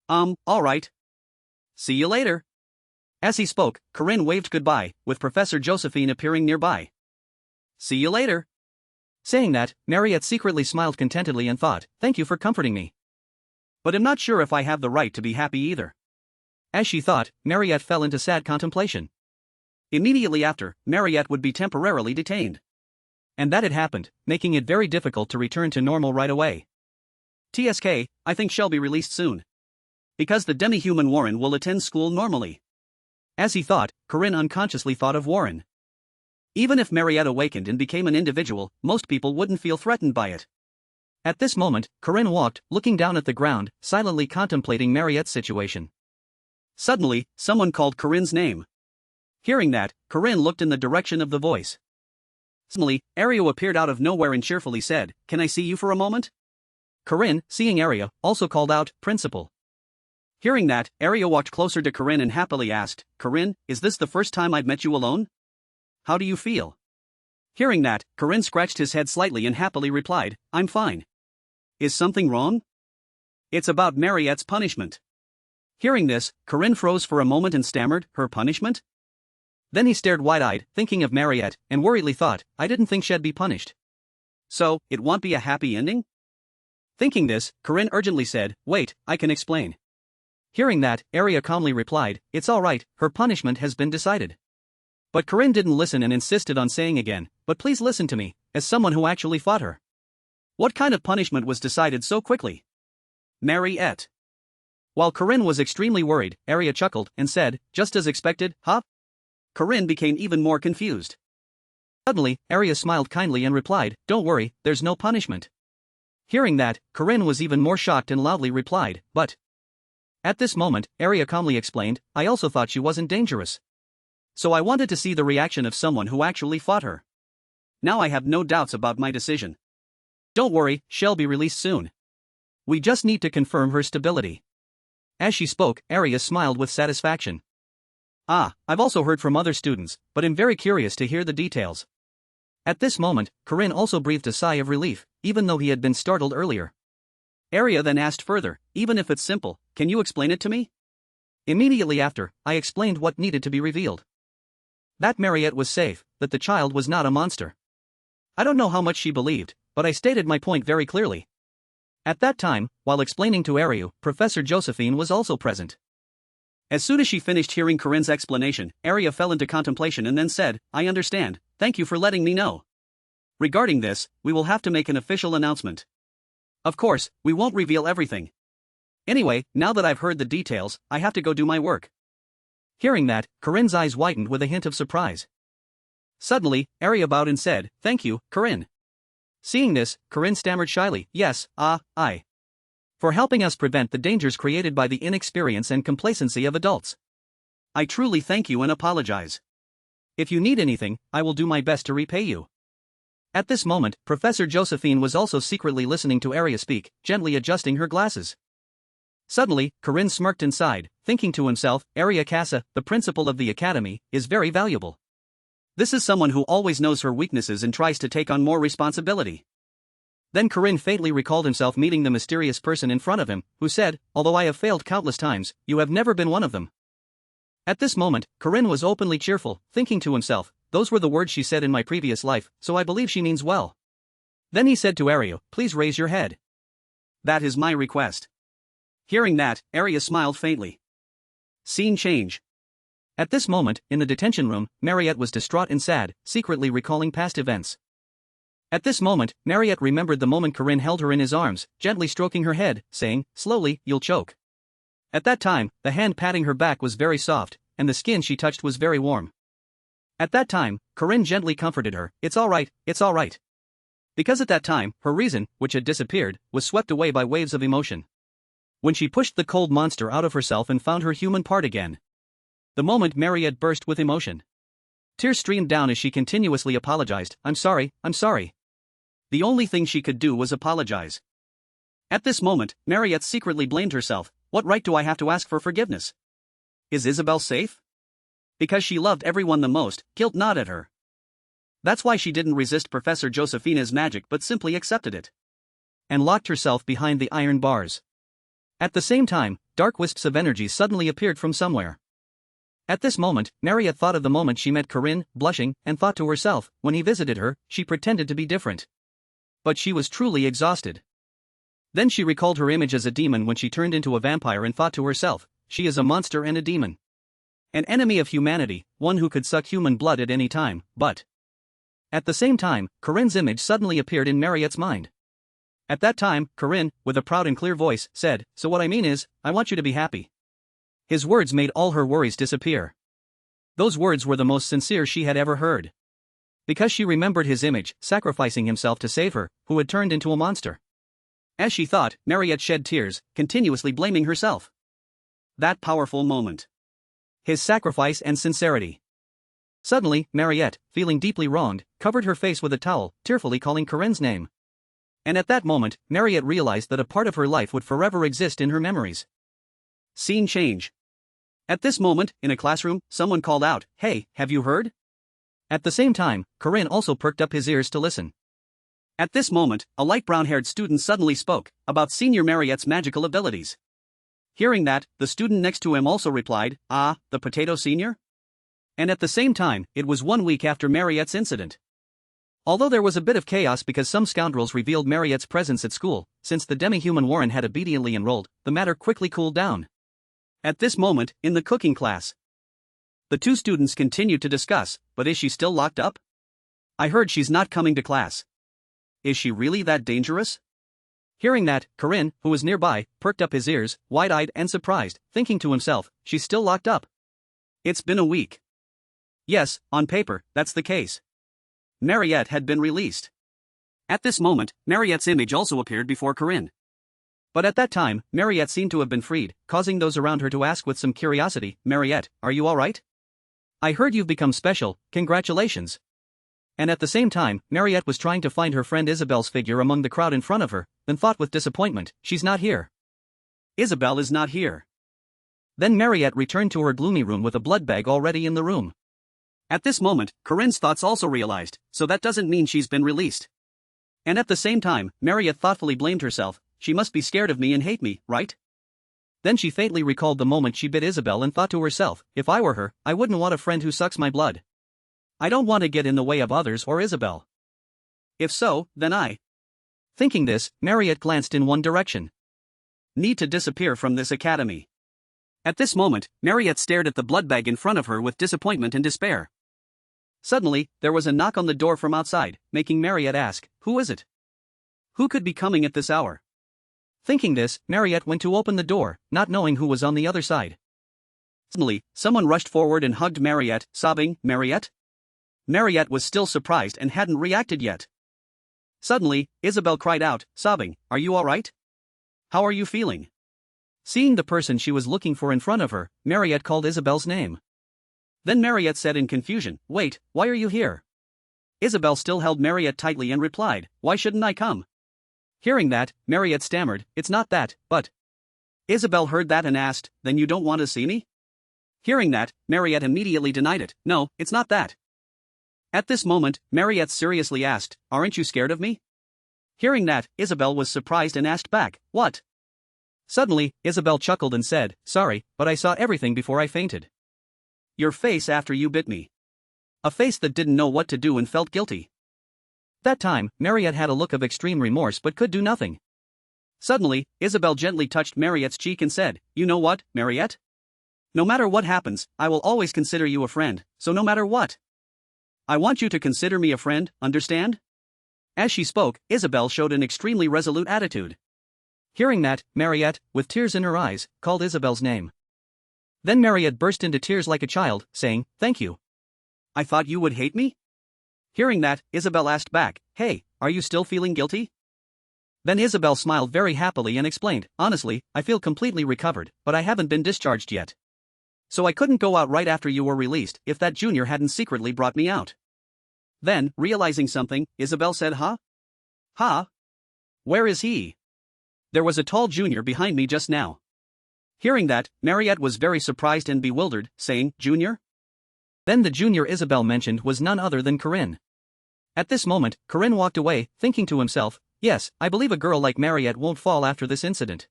Alright. See you later. As he spoke, Corinne waved goodbye, with Professor Josephine appearing nearby. See you later. Saying that, Marriott secretly smiled contentedly and thought, thank you for comforting me. But I'm not sure if I have the right to be happy either. As she thought, Marriott fell into sad contemplation. Immediately after, Marriott would be temporarily detained. And that had happened, making it very difficult to return to normal right away. TSK, I think she'll be released soon. Because the demi-human Warren will attend school normally. As he thought, Corinne unconsciously thought of Warren. Even if Marriott awakened and became an individual, most people wouldn't feel threatened by it. At this moment, Corinne walked, looking down at the ground, silently contemplating Marriott's situation. Suddenly, someone called Corinne's name. Hearing that, Corinne looked in the direction of the voice. Suddenly, Ario appeared out of nowhere and cheerfully said, can I see you for a moment? Corinne, seeing Ario, also called out, Principal. Hearing that, Ario walked closer to Corinne and happily asked, Corinne, is this the first time I've met you alone? How do you feel? Hearing that, Corinne scratched his head slightly and happily replied, I'm fine. Is something wrong? It's about Marriott's punishment. Hearing this, Corinne froze for a moment and stammered, her punishment? Then he stared wide-eyed, thinking of Marriott, and worriedly thought, I didn't think she'd be punished. So, it won't be a happy ending? Thinking this, Corinne urgently said, wait, I can explain. Hearing that, Aria calmly replied, it's alright, her punishment has been decided. But Corinne didn't listen and insisted on saying again, but please listen to me, as someone who actually fought her. What kind of punishment was decided so quickly? Marriott. While Corinne was extremely worried, Aria chuckled and said, just as expected, huh? Corinne became even more confused. Suddenly, Aria smiled kindly and replied, don't worry, there's no punishment. Hearing that, Corinne was even more shocked and loudly replied, but. At this moment, Aria calmly explained, I also thought she wasn't dangerous. So I wanted to see the reaction of someone who actually fought her. Now I have no doubts about my decision. Don't worry, she'll be released soon. We just need to confirm her stability. As she spoke, Aria smiled with satisfaction. I've also heard from other students, but am very curious to hear the details. At this moment, Corinne also breathed a sigh of relief, even though he had been startled earlier. Aria then asked further, even if it's simple, can you explain it to me? Immediately after, I explained what needed to be revealed. That Marriott was safe, that the child was not a monster. I don't know how much she believed, but I stated my point very clearly. At that time, while explaining to Ariu, Professor Josephine was also present. As soon as she finished hearing Corinne's explanation, Aria fell into contemplation and then said, I understand, thank you for letting me know. Regarding this, we will have to make an official announcement. Of course, we won't reveal everything. Anyway, now that I've heard the details, I have to go do my work. Hearing that, Corinne's eyes widened with a hint of surprise. Suddenly, Aria bowed and said, thank you, Corinne. Seeing this, Corinne stammered shyly, yes, I. For helping us prevent the dangers created by the inexperience and complacency of adults. I truly thank you and apologize. If you need anything, I will do my best to repay you. At this moment, Professor Josephine was also secretly listening to Arya speak, gently adjusting her glasses. Suddenly, Corinne smirked inside, thinking to himself, Arya Casa, the principal of the academy, is very valuable. This is someone who always knows her weaknesses and tries to take on more responsibility. Then Corinne faintly recalled himself meeting the mysterious person in front of him, who said, although I have failed countless times, you have never been one of them. At this moment, Corinne was openly cheerful, thinking to himself, those were the words she said in my previous life, so I believe she means well. Then he said to Arya, please raise your head. That is my request. Hearing that, Arya smiled faintly. Scene change. At this moment, in the detention room, Marriott was distraught and sad, secretly recalling past events. At this moment, Marriott remembered the moment Corinne held her in his arms, gently stroking her head, saying, slowly, you'll choke. At that time, the hand patting her back was very soft, and the skin she touched was very warm. At that time, Corinne gently comforted her, it's all right, it's all right. Because at that time, her reason, which had disappeared, was swept away by waves of emotion. When she pushed the cold monster out of herself and found her human part again. The moment Marriott burst with emotion. Tears streamed down as she continuously apologized, I'm sorry, I'm sorry. The only thing she could do was apologize. At this moment, Marriott secretly blamed herself, what right do I have to ask for forgiveness? Is Isabel safe? Because she loved everyone the most, guilt gnawed at her. That's why she didn't resist Professor Josephina's magic but simply accepted it. And locked herself behind the iron bars. At the same time, dark wisps of energy suddenly appeared from somewhere. At this moment, Marriott thought of the moment she met Corinne, blushing, and thought to herself, when he visited her, she pretended to be different. But she was truly exhausted. Then she recalled her image as a demon when she turned into a vampire and thought to herself, she is a monster and a demon. An enemy of humanity, one who could suck human blood at any time, but... At the same time, Corinne's image suddenly appeared in Marriott's mind. At that time, Corinne, with a proud and clear voice, said, so what I mean is, I want you to be happy. His words made all her worries disappear. Those words were the most sincere she had ever heard. Because she remembered his image, sacrificing himself to save her, who had turned into a monster. As she thought, Marriott shed tears, continuously blaming herself. That powerful moment. His sacrifice and sincerity. Suddenly, Marriott, feeling deeply wronged, covered her face with a towel, tearfully calling Corinne's name. And at that moment, Marriott realized that a part of her life would forever exist in her memories. Scene change. At this moment, in a classroom, someone called out, hey, have you heard? At the same time, Corinne also perked up his ears to listen. At this moment, a light brown-haired student suddenly spoke, about Senior Marriott's magical abilities. Hearing that, the student next to him also replied, ah, the potato senior? And at the same time, it was 1 week after Marriott's incident. Although there was a bit of chaos because some scoundrels revealed Marriott's presence at school, since the demi-human Warren had obediently enrolled, the matter quickly cooled down. At this moment, in the cooking class, the two students continued to discuss, but is she still locked up? I heard she's not coming to class. Is she really that dangerous? Hearing that, Corinne, who was nearby, perked up his ears, wide-eyed and surprised, thinking to himself, she's still locked up. It's been a week. Yes, on paper, that's the case. Marriott had been released. At this moment, Marriott's image also appeared before Corinne. But at that time, Marriott seemed to have been freed, causing those around her to ask with some curiosity, Marriott, are you alright? I heard you've become special, congratulations. And at the same time, Marriott was trying to find her friend Isabel's figure among the crowd in front of her, then thought with disappointment, she's not here. Isabel is not here. Then Marriott returned to her gloomy room with a blood bag already in the room. At this moment, Corinne's thoughts also realized, so that doesn't mean she's been released. And at the same time, Marriott thoughtfully blamed herself, she must be scared of me and hate me, right? Then she faintly recalled the moment she bit Isabel and thought to herself, if I were her, I wouldn't want a friend who sucks my blood. I don't want to get in the way of others or Isabel. If so, then I. Thinking this, Marriott glanced in one direction. Need to disappear from this academy. At this moment, Marriott stared at the blood bag in front of her with disappointment and despair. Suddenly, there was a knock on the door from outside, making Marriott ask, who is it? Who could be coming at this hour? Thinking this, Marriott went to open the door, not knowing who was on the other side. Suddenly, someone rushed forward and hugged Marriott, sobbing, Marriott? Marriott was still surprised and hadn't reacted yet. Suddenly, Isabel cried out, sobbing, are you alright? How are you feeling? Seeing the person she was looking for in front of her, Marriott called Isabel's name. Then Marriott said in confusion, wait, why are you here? Isabel still held Marriott tightly and replied, "Why shouldn't I come?" Hearing that, Marriott stammered, "It's not that, but..." Isabel heard that and asked, "Then you don't want to see me?" Hearing that, Marriott immediately denied it, "No, it's not that." At this moment, Marriott seriously asked, "Aren't you scared of me?" Hearing that, Isabel was surprised and asked back, "What?" Suddenly, Isabel chuckled and said, "Sorry, but I saw everything before I fainted. Your face after you bit me." A face that didn't know what to do and felt guilty. That time, Marriott had a look of extreme remorse but could do nothing. Suddenly, Isabel gently touched Marriott's cheek and said, "You know what, Marriott? No matter what happens, I will always consider you a friend, so no matter what. I want you to consider me a friend, understand?" As she spoke, Isabel showed an extremely resolute attitude. Hearing that, Marriott, with tears in her eyes, called Isabel's name. Then Marriott burst into tears like a child, saying, "Thank you. I thought you would hate me?" Hearing that, Isabel asked back, "Hey, are you still feeling guilty?" Then Isabel smiled very happily and explained, "Honestly, I feel completely recovered, but I haven't been discharged yet. So I couldn't go out right after you were released if that junior hadn't secretly brought me out." Then, realizing something, Isabel said, "Huh? Huh? Where is he? There was a tall junior behind me just now." Hearing that, Marriott was very surprised and bewildered, saying, "Junior?" Then the junior Isabel mentioned was none other than Corinne. At this moment, Corinne walked away, thinking to himself, "Yes, I believe a girl like Marriott won't fall after this incident."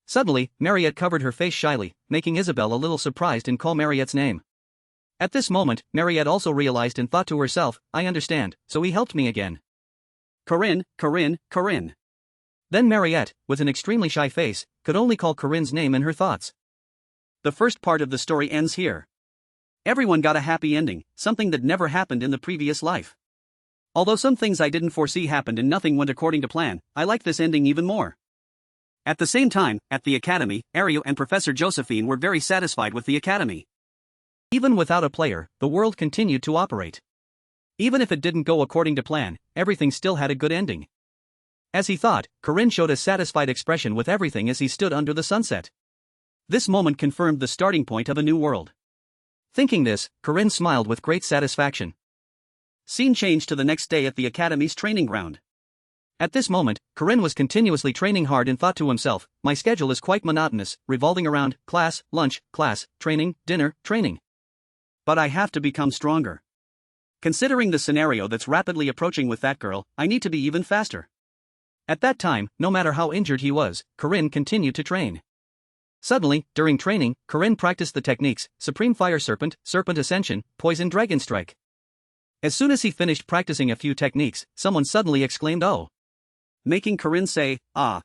Suddenly, Marriott covered her face shyly, making Isabel a little surprised and call Marriott's name. At this moment, Marriott also realized and thought to herself, "I understand, so he helped me again. Corinne, Corinne, Corinne." Then Marriott, with an extremely shy face, could only call Corinne's name in her thoughts. The first part of the story ends here. Everyone got a happy ending, something that never happened in the previous life. Although some things I didn't foresee happened and nothing went according to plan, I like this ending even more. At the same time, at the academy, Ario and Professor Josephine were very satisfied with the academy. Even without a player, the world continued to operate. Even if it didn't go according to plan, everything still had a good ending. As he thought, Corinne showed a satisfied expression with everything as he stood under the sunset. This moment confirmed the starting point of a new world. Thinking this, Corinne smiled with great satisfaction. Scene changed to the next day at the academy's training ground. At this moment, Corinne was continuously training hard and thought to himself, "My schedule is quite monotonous, revolving around class, lunch, class, training, dinner, training. But I have to become stronger. Considering the scenario that's rapidly approaching with that girl, I need to be even faster." At that time, no matter how injured he was, Corinne continued to train. Suddenly, during training, Corinne practiced the techniques, Supreme Fire Serpent, Serpent Ascension, Poison Dragon Strike. As soon as he finished practicing a few techniques, someone suddenly exclaimed, "Oh!" making Corinne say, "Ah."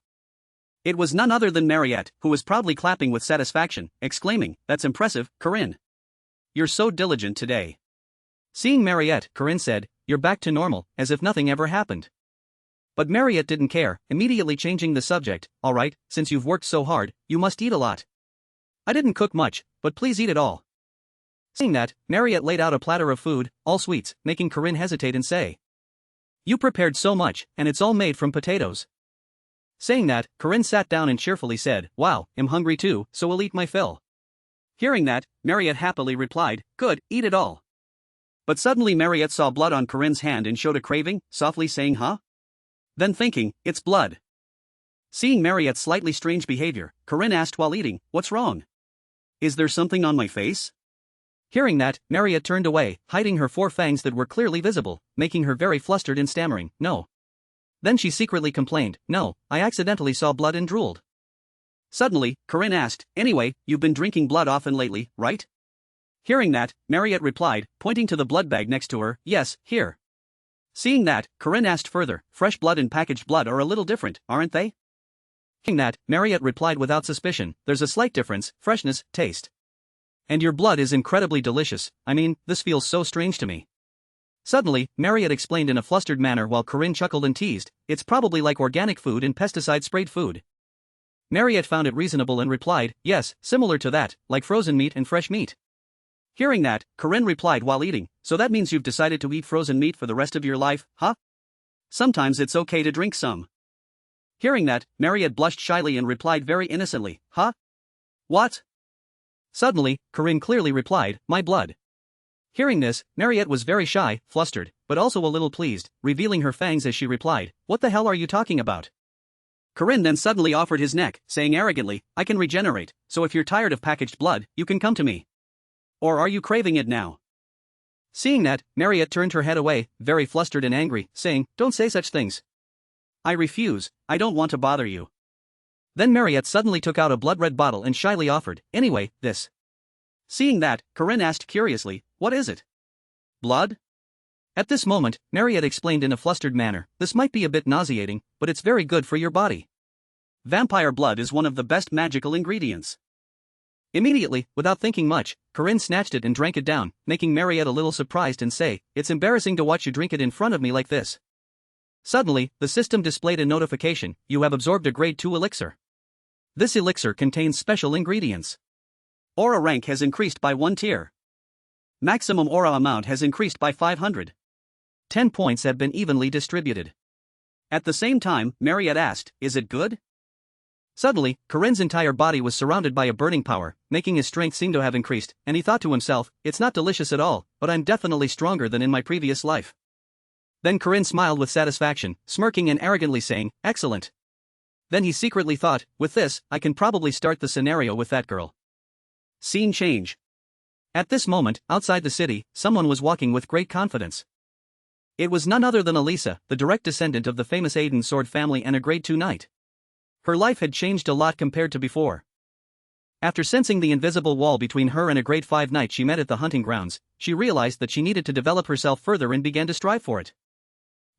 It was none other than Marriott, who was proudly clapping with satisfaction, exclaiming, "That's impressive, Corinne. You're so diligent today." Seeing Marriott, Corinne said, "You're back to normal, as if nothing ever happened." But Marriott didn't care, immediately changing the subject, "All right, since you've worked so hard, you must eat a lot. I didn't cook much, but please eat it all." Saying that, Marriott laid out a platter of food, all sweets, making Corinne hesitate and say, "You prepared so much, and it's all made from potatoes." Saying that, Corinne sat down and cheerfully said, "Wow, I'm hungry too, so I'll eat my fill." Hearing that, Marriott happily replied, "Good, eat it all." But suddenly Marriott saw blood on Corinne's hand and showed a craving, softly saying, "Huh?" Then thinking, "It's blood." Seeing Marriott's slightly strange behavior, Corinne asked while eating, "What's wrong? Is there something on my face?" Hearing that, Marriott turned away, hiding her 4 fangs that were clearly visible, making her very flustered and stammering, "No." Then she secretly complained, "No, I accidentally saw blood and drooled." Suddenly, Corinne asked, "Anyway, you've been drinking blood often lately, right?" Hearing that, Marriott replied, pointing to the blood bag next to her, "Yes, here." Seeing that, Corinne asked further, "Fresh blood and packaged blood are a little different, aren't they?" Seeing that, Marriott replied without suspicion, "There's a slight difference, freshness, taste. And your blood is incredibly delicious. I mean, this feels so strange to me." Suddenly, Marriott explained in a flustered manner while Corinne chuckled and teased, "It's probably like organic food and pesticide-sprayed food." Marriott found it reasonable and replied, "Yes, similar to that, like frozen meat and fresh meat." Hearing that, Corinne replied while eating, "So that means you've decided to eat frozen meat for the rest of your life, huh? Sometimes it's okay to drink some." Hearing that, Marriott blushed shyly and replied very innocently, "Huh? What?" Suddenly, Corinne clearly replied, "My blood." Hearing this, Marriott was very shy, flustered, but also a little pleased, revealing her fangs as she replied, "What the hell are you talking about?" Corinne then suddenly offered his neck, saying arrogantly, "I can regenerate, so if you're tired of packaged blood, you can come to me. Or are you craving it now?" Seeing that, Marriott turned her head away, very flustered and angry, saying, "Don't say such things." "I refuse, I don't want to bother you." Then Marriott suddenly took out a blood-red bottle and shyly offered, "Anyway, this." Seeing that, Corinne asked curiously, "What is it?" "Blood?" At this moment, Marriott explained in a flustered manner, "This might be a bit nauseating, but it's very good for your body. Vampire blood is one of the best magical ingredients." Immediately, without thinking much, Corinne snatched it and drank it down, making Marriott a little surprised and say, "It's embarrassing to watch you drink it in front of me like this." Suddenly, the system displayed a notification, "You have absorbed a grade 2 elixir. This elixir contains special ingredients. Aura rank has increased by 1 tier. Maximum aura amount has increased by 500. 10 points have been evenly distributed." At the same time, Marriott asked, "Is it good?" Suddenly, Corinne's entire body was surrounded by a burning power, making his strength seem to have increased, and he thought to himself, "It's not delicious at all, but I'm definitely stronger than in my previous life." Then Corinne smiled with satisfaction, smirking and arrogantly saying, "Excellent." Then he secretly thought, "With this, I can probably start the scenario with that girl." Scene change. At this moment, outside the city, someone was walking with great confidence. It was none other than Alisa, the direct descendant of the famous Aiden sword family and a grade 2 knight. Her life had changed a lot compared to before. After sensing the invisible wall between her and a grade 5 knight she met at the hunting grounds, she realized that she needed to develop herself further and began to strive for it.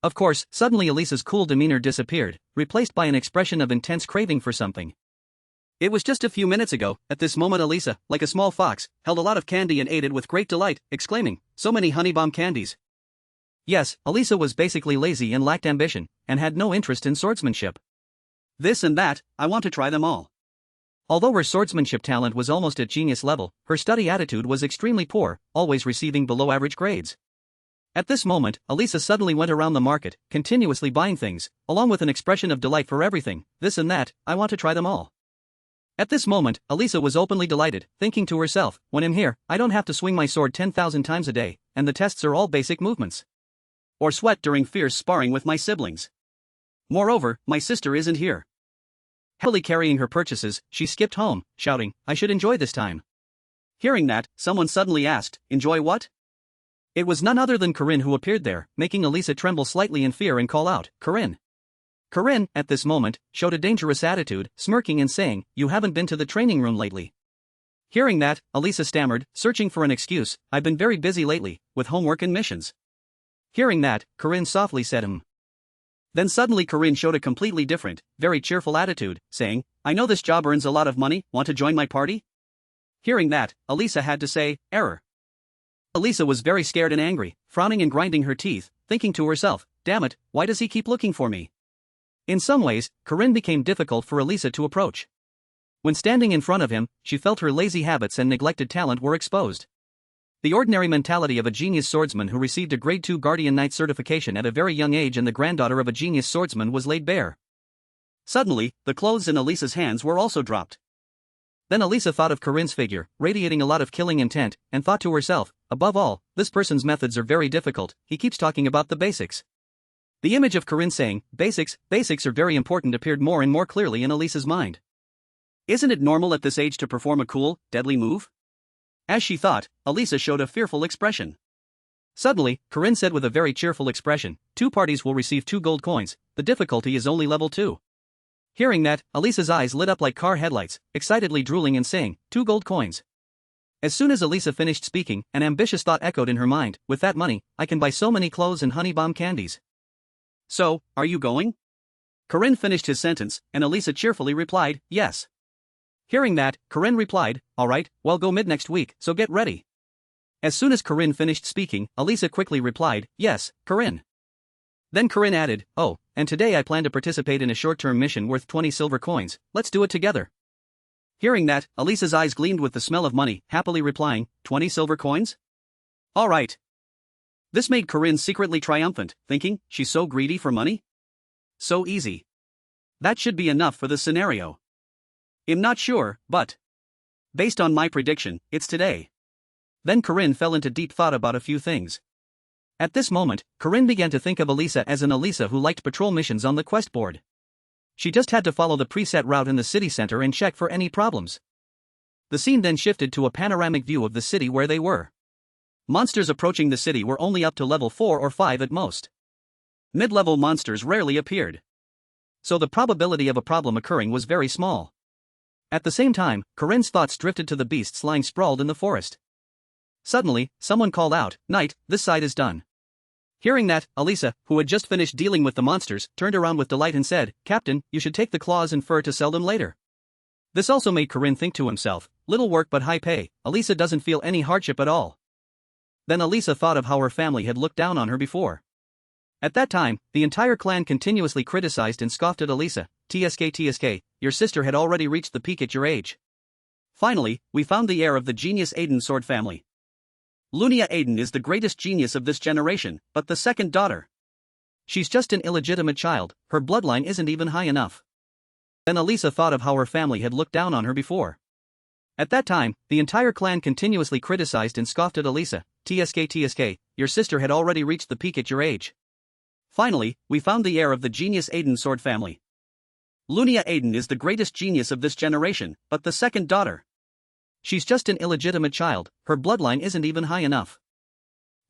Of course, suddenly Alisa's cool demeanor disappeared, replaced by an expression of intense craving for something. It was just a few minutes ago, at this moment Alisa, like a small fox, held a lot of candy and ate it with great delight, exclaiming, "So many honey bomb candies." Yes, Alisa was basically lazy and lacked ambition, and had no interest in swordsmanship. This and that, I want to try them all. Although her swordsmanship talent was almost at genius level, her study attitude was extremely poor, always receiving below average grades. At this moment, Alisa suddenly went around the market, continuously buying things, along with an expression of delight for everything, "This and that, I want to try them all." At this moment, Alisa was openly delighted, thinking to herself, "When I'm here, I don't have to swing my sword 10,000 times a day, and the tests are all basic movements. Or sweat during fierce sparring with my siblings. Moreover, my sister isn't here." Happily carrying her purchases, she skipped home, shouting, "I should enjoy this time." Hearing that, someone suddenly asked, "Enjoy what?" It was none other than Corinne who appeared there, making Alisa tremble slightly in fear and call out, "Corinne." Corinne, at this moment, showed a dangerous attitude, smirking and saying, "You haven't been to the training room lately." Hearing that, Alisa stammered, searching for an excuse, "I've been very busy lately, with homework and missions." Hearing that, Corinne softly said, Then suddenly Corinne showed a completely different, very cheerful attitude, saying, "I know this job earns a lot of money, want to join my party?" Hearing that, Alisa had to say, "Error." Alisa was very scared and angry, frowning and grinding her teeth, thinking to herself, "Damn it, why does he keep looking for me?" In some ways, Corinne became difficult for Alisa to approach. When standing in front of him, she felt her lazy habits and neglected talent were exposed. The ordinary mentality of a genius swordsman who received a grade 2 Guardian Knight certification at a very young age and the granddaughter of a genius swordsman was laid bare. Suddenly, the clothes in Alisa's hands were also dropped. Then Alisa thought of Corinne's figure, radiating a lot of killing intent, and thought to herself, "Above all, this person's methods are very difficult, he keeps talking about the basics." The image of Corinne saying, basics are very important appeared more and more clearly in Alisa's mind. Isn't it normal at this age to perform a cool, deadly move? As she thought, Alisa showed a fearful expression. Suddenly, Corinne said with a very cheerful expression, "Two parties will receive 2 gold coins, the difficulty is only level 2. Hearing that, Alisa's eyes lit up like car headlights, excitedly drooling and saying, 2 gold coins. As soon as Alisa finished speaking, an ambitious thought echoed in her mind, "With that money, I can buy so many clothes and honey bomb candies." "So, are you going?" Corinne finished his sentence, and Alisa cheerfully replied, "Yes." Hearing that, Corinne replied, "All right, well go mid next week, so get ready." As soon as Corinne finished speaking, Alisa quickly replied, "Yes, Corinne." Then Corinne added, "Oh, and today I plan to participate in a short-term mission worth 20 silver coins, let's do it together." Hearing that, Alisa's eyes gleamed with the smell of money, happily replying, 20 silver coins? All right. This made Corinne secretly triumphant, thinking, she's so greedy for money? So easy. That should be enough for the scenario. I'm not sure, but based on my prediction, it's today. Then Corinne fell into deep thought about a few things. At this moment, Corinne began to think of Alisa as an Alisa who liked patrol missions on the quest board. She just had to follow the preset route in the city center and check for any problems. The scene then shifted to a panoramic view of the city where they were. Monsters approaching the city were only up to level 4 or 5 at most. Mid-level monsters rarely appeared. So the probability of a problem occurring was very small. At the same time, Corinne's thoughts drifted to the beasts lying sprawled in the forest. Suddenly, someone called out, "Knight, this side is done." Hearing that, Alisa, who had just finished dealing with the monsters, turned around with delight and said, "Captain, you should take the claws and fur to sell them later." This also made Corinne think to himself, little work but high pay, Alisa doesn't feel any hardship at all. Then Alisa thought of how her family had looked down on her before. At that time, the entire clan continuously criticized and scoffed at Alisa. TSK, your sister had already reached the peak at your age. Finally, we found the heir of the genius Aiden sword family. Lunia Aiden is the greatest genius of this generation, but the second daughter. She's just an illegitimate child, her bloodline isn't even high enough. Then Alisa thought of how her family had looked down on her before. At that time, the entire clan continuously criticized and scoffed at Alisa. TSK, your sister had already reached the peak at your age. Finally, we found the heir of the genius Aiden sword family. Lunia Aiden is the greatest genius of this generation, but the second daughter. She's just an illegitimate child, her bloodline isn't even high enough.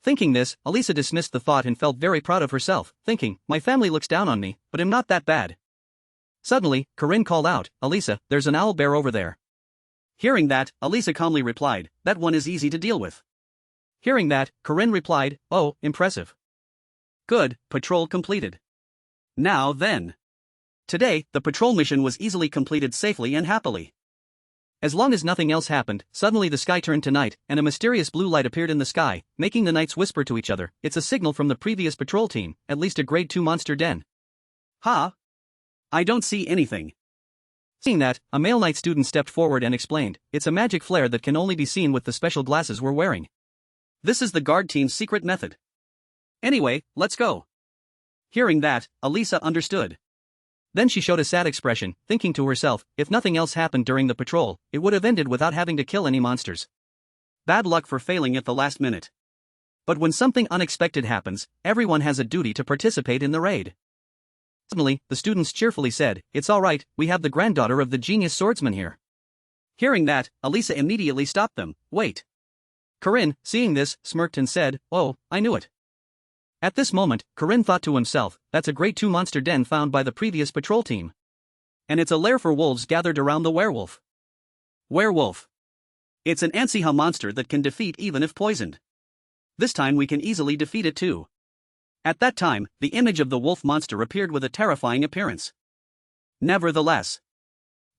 Thinking this, Alisa dismissed the thought and felt very proud of herself, thinking, my family looks down on me, but I'm not that bad. Suddenly, Corinne called out, "Alisa, there's an owl bear over there." Hearing that, Alisa calmly replied, "That one is easy to deal with." Hearing that, Corinne replied, "Oh, impressive. Good, patrol completed. Now then. Today, the patrol mission was easily completed safely and happily. As long as nothing else happened, suddenly the sky turned to night, and a mysterious blue light appeared in the sky, making the knights whisper to each other, "It's a signal from the previous patrol team, at least a grade 2 monster den." "Huh? I don't see anything." Seeing that, a male knight student stepped forward and explained, "It's a magic flare that can only be seen with the special glasses we're wearing. This is the guard team's secret method. Anyway, let's go." Hearing that, Alisa understood. Then she showed a sad expression, thinking to herself, if nothing else happened during the patrol, it would have ended without having to kill any monsters. Bad luck for failing at the last minute. But when something unexpected happens, everyone has a duty to participate in the raid. Suddenly, the students cheerfully said, "It's alright, we have the granddaughter of the genius swordsman here." Hearing that, Alisa immediately stopped them. "Wait." Corinne, seeing this, smirked and said, "Oh, I knew it." At this moment, Corinne thought to himself, that's a grade 2 monster den found by the previous patrol team. And it's a lair for wolves gathered around the werewolf. Werewolf. It's an Ansiha monster that can defeat even if poisoned. This time we can easily defeat it too. At that time, the image of the wolf monster appeared with a terrifying appearance. Nevertheless.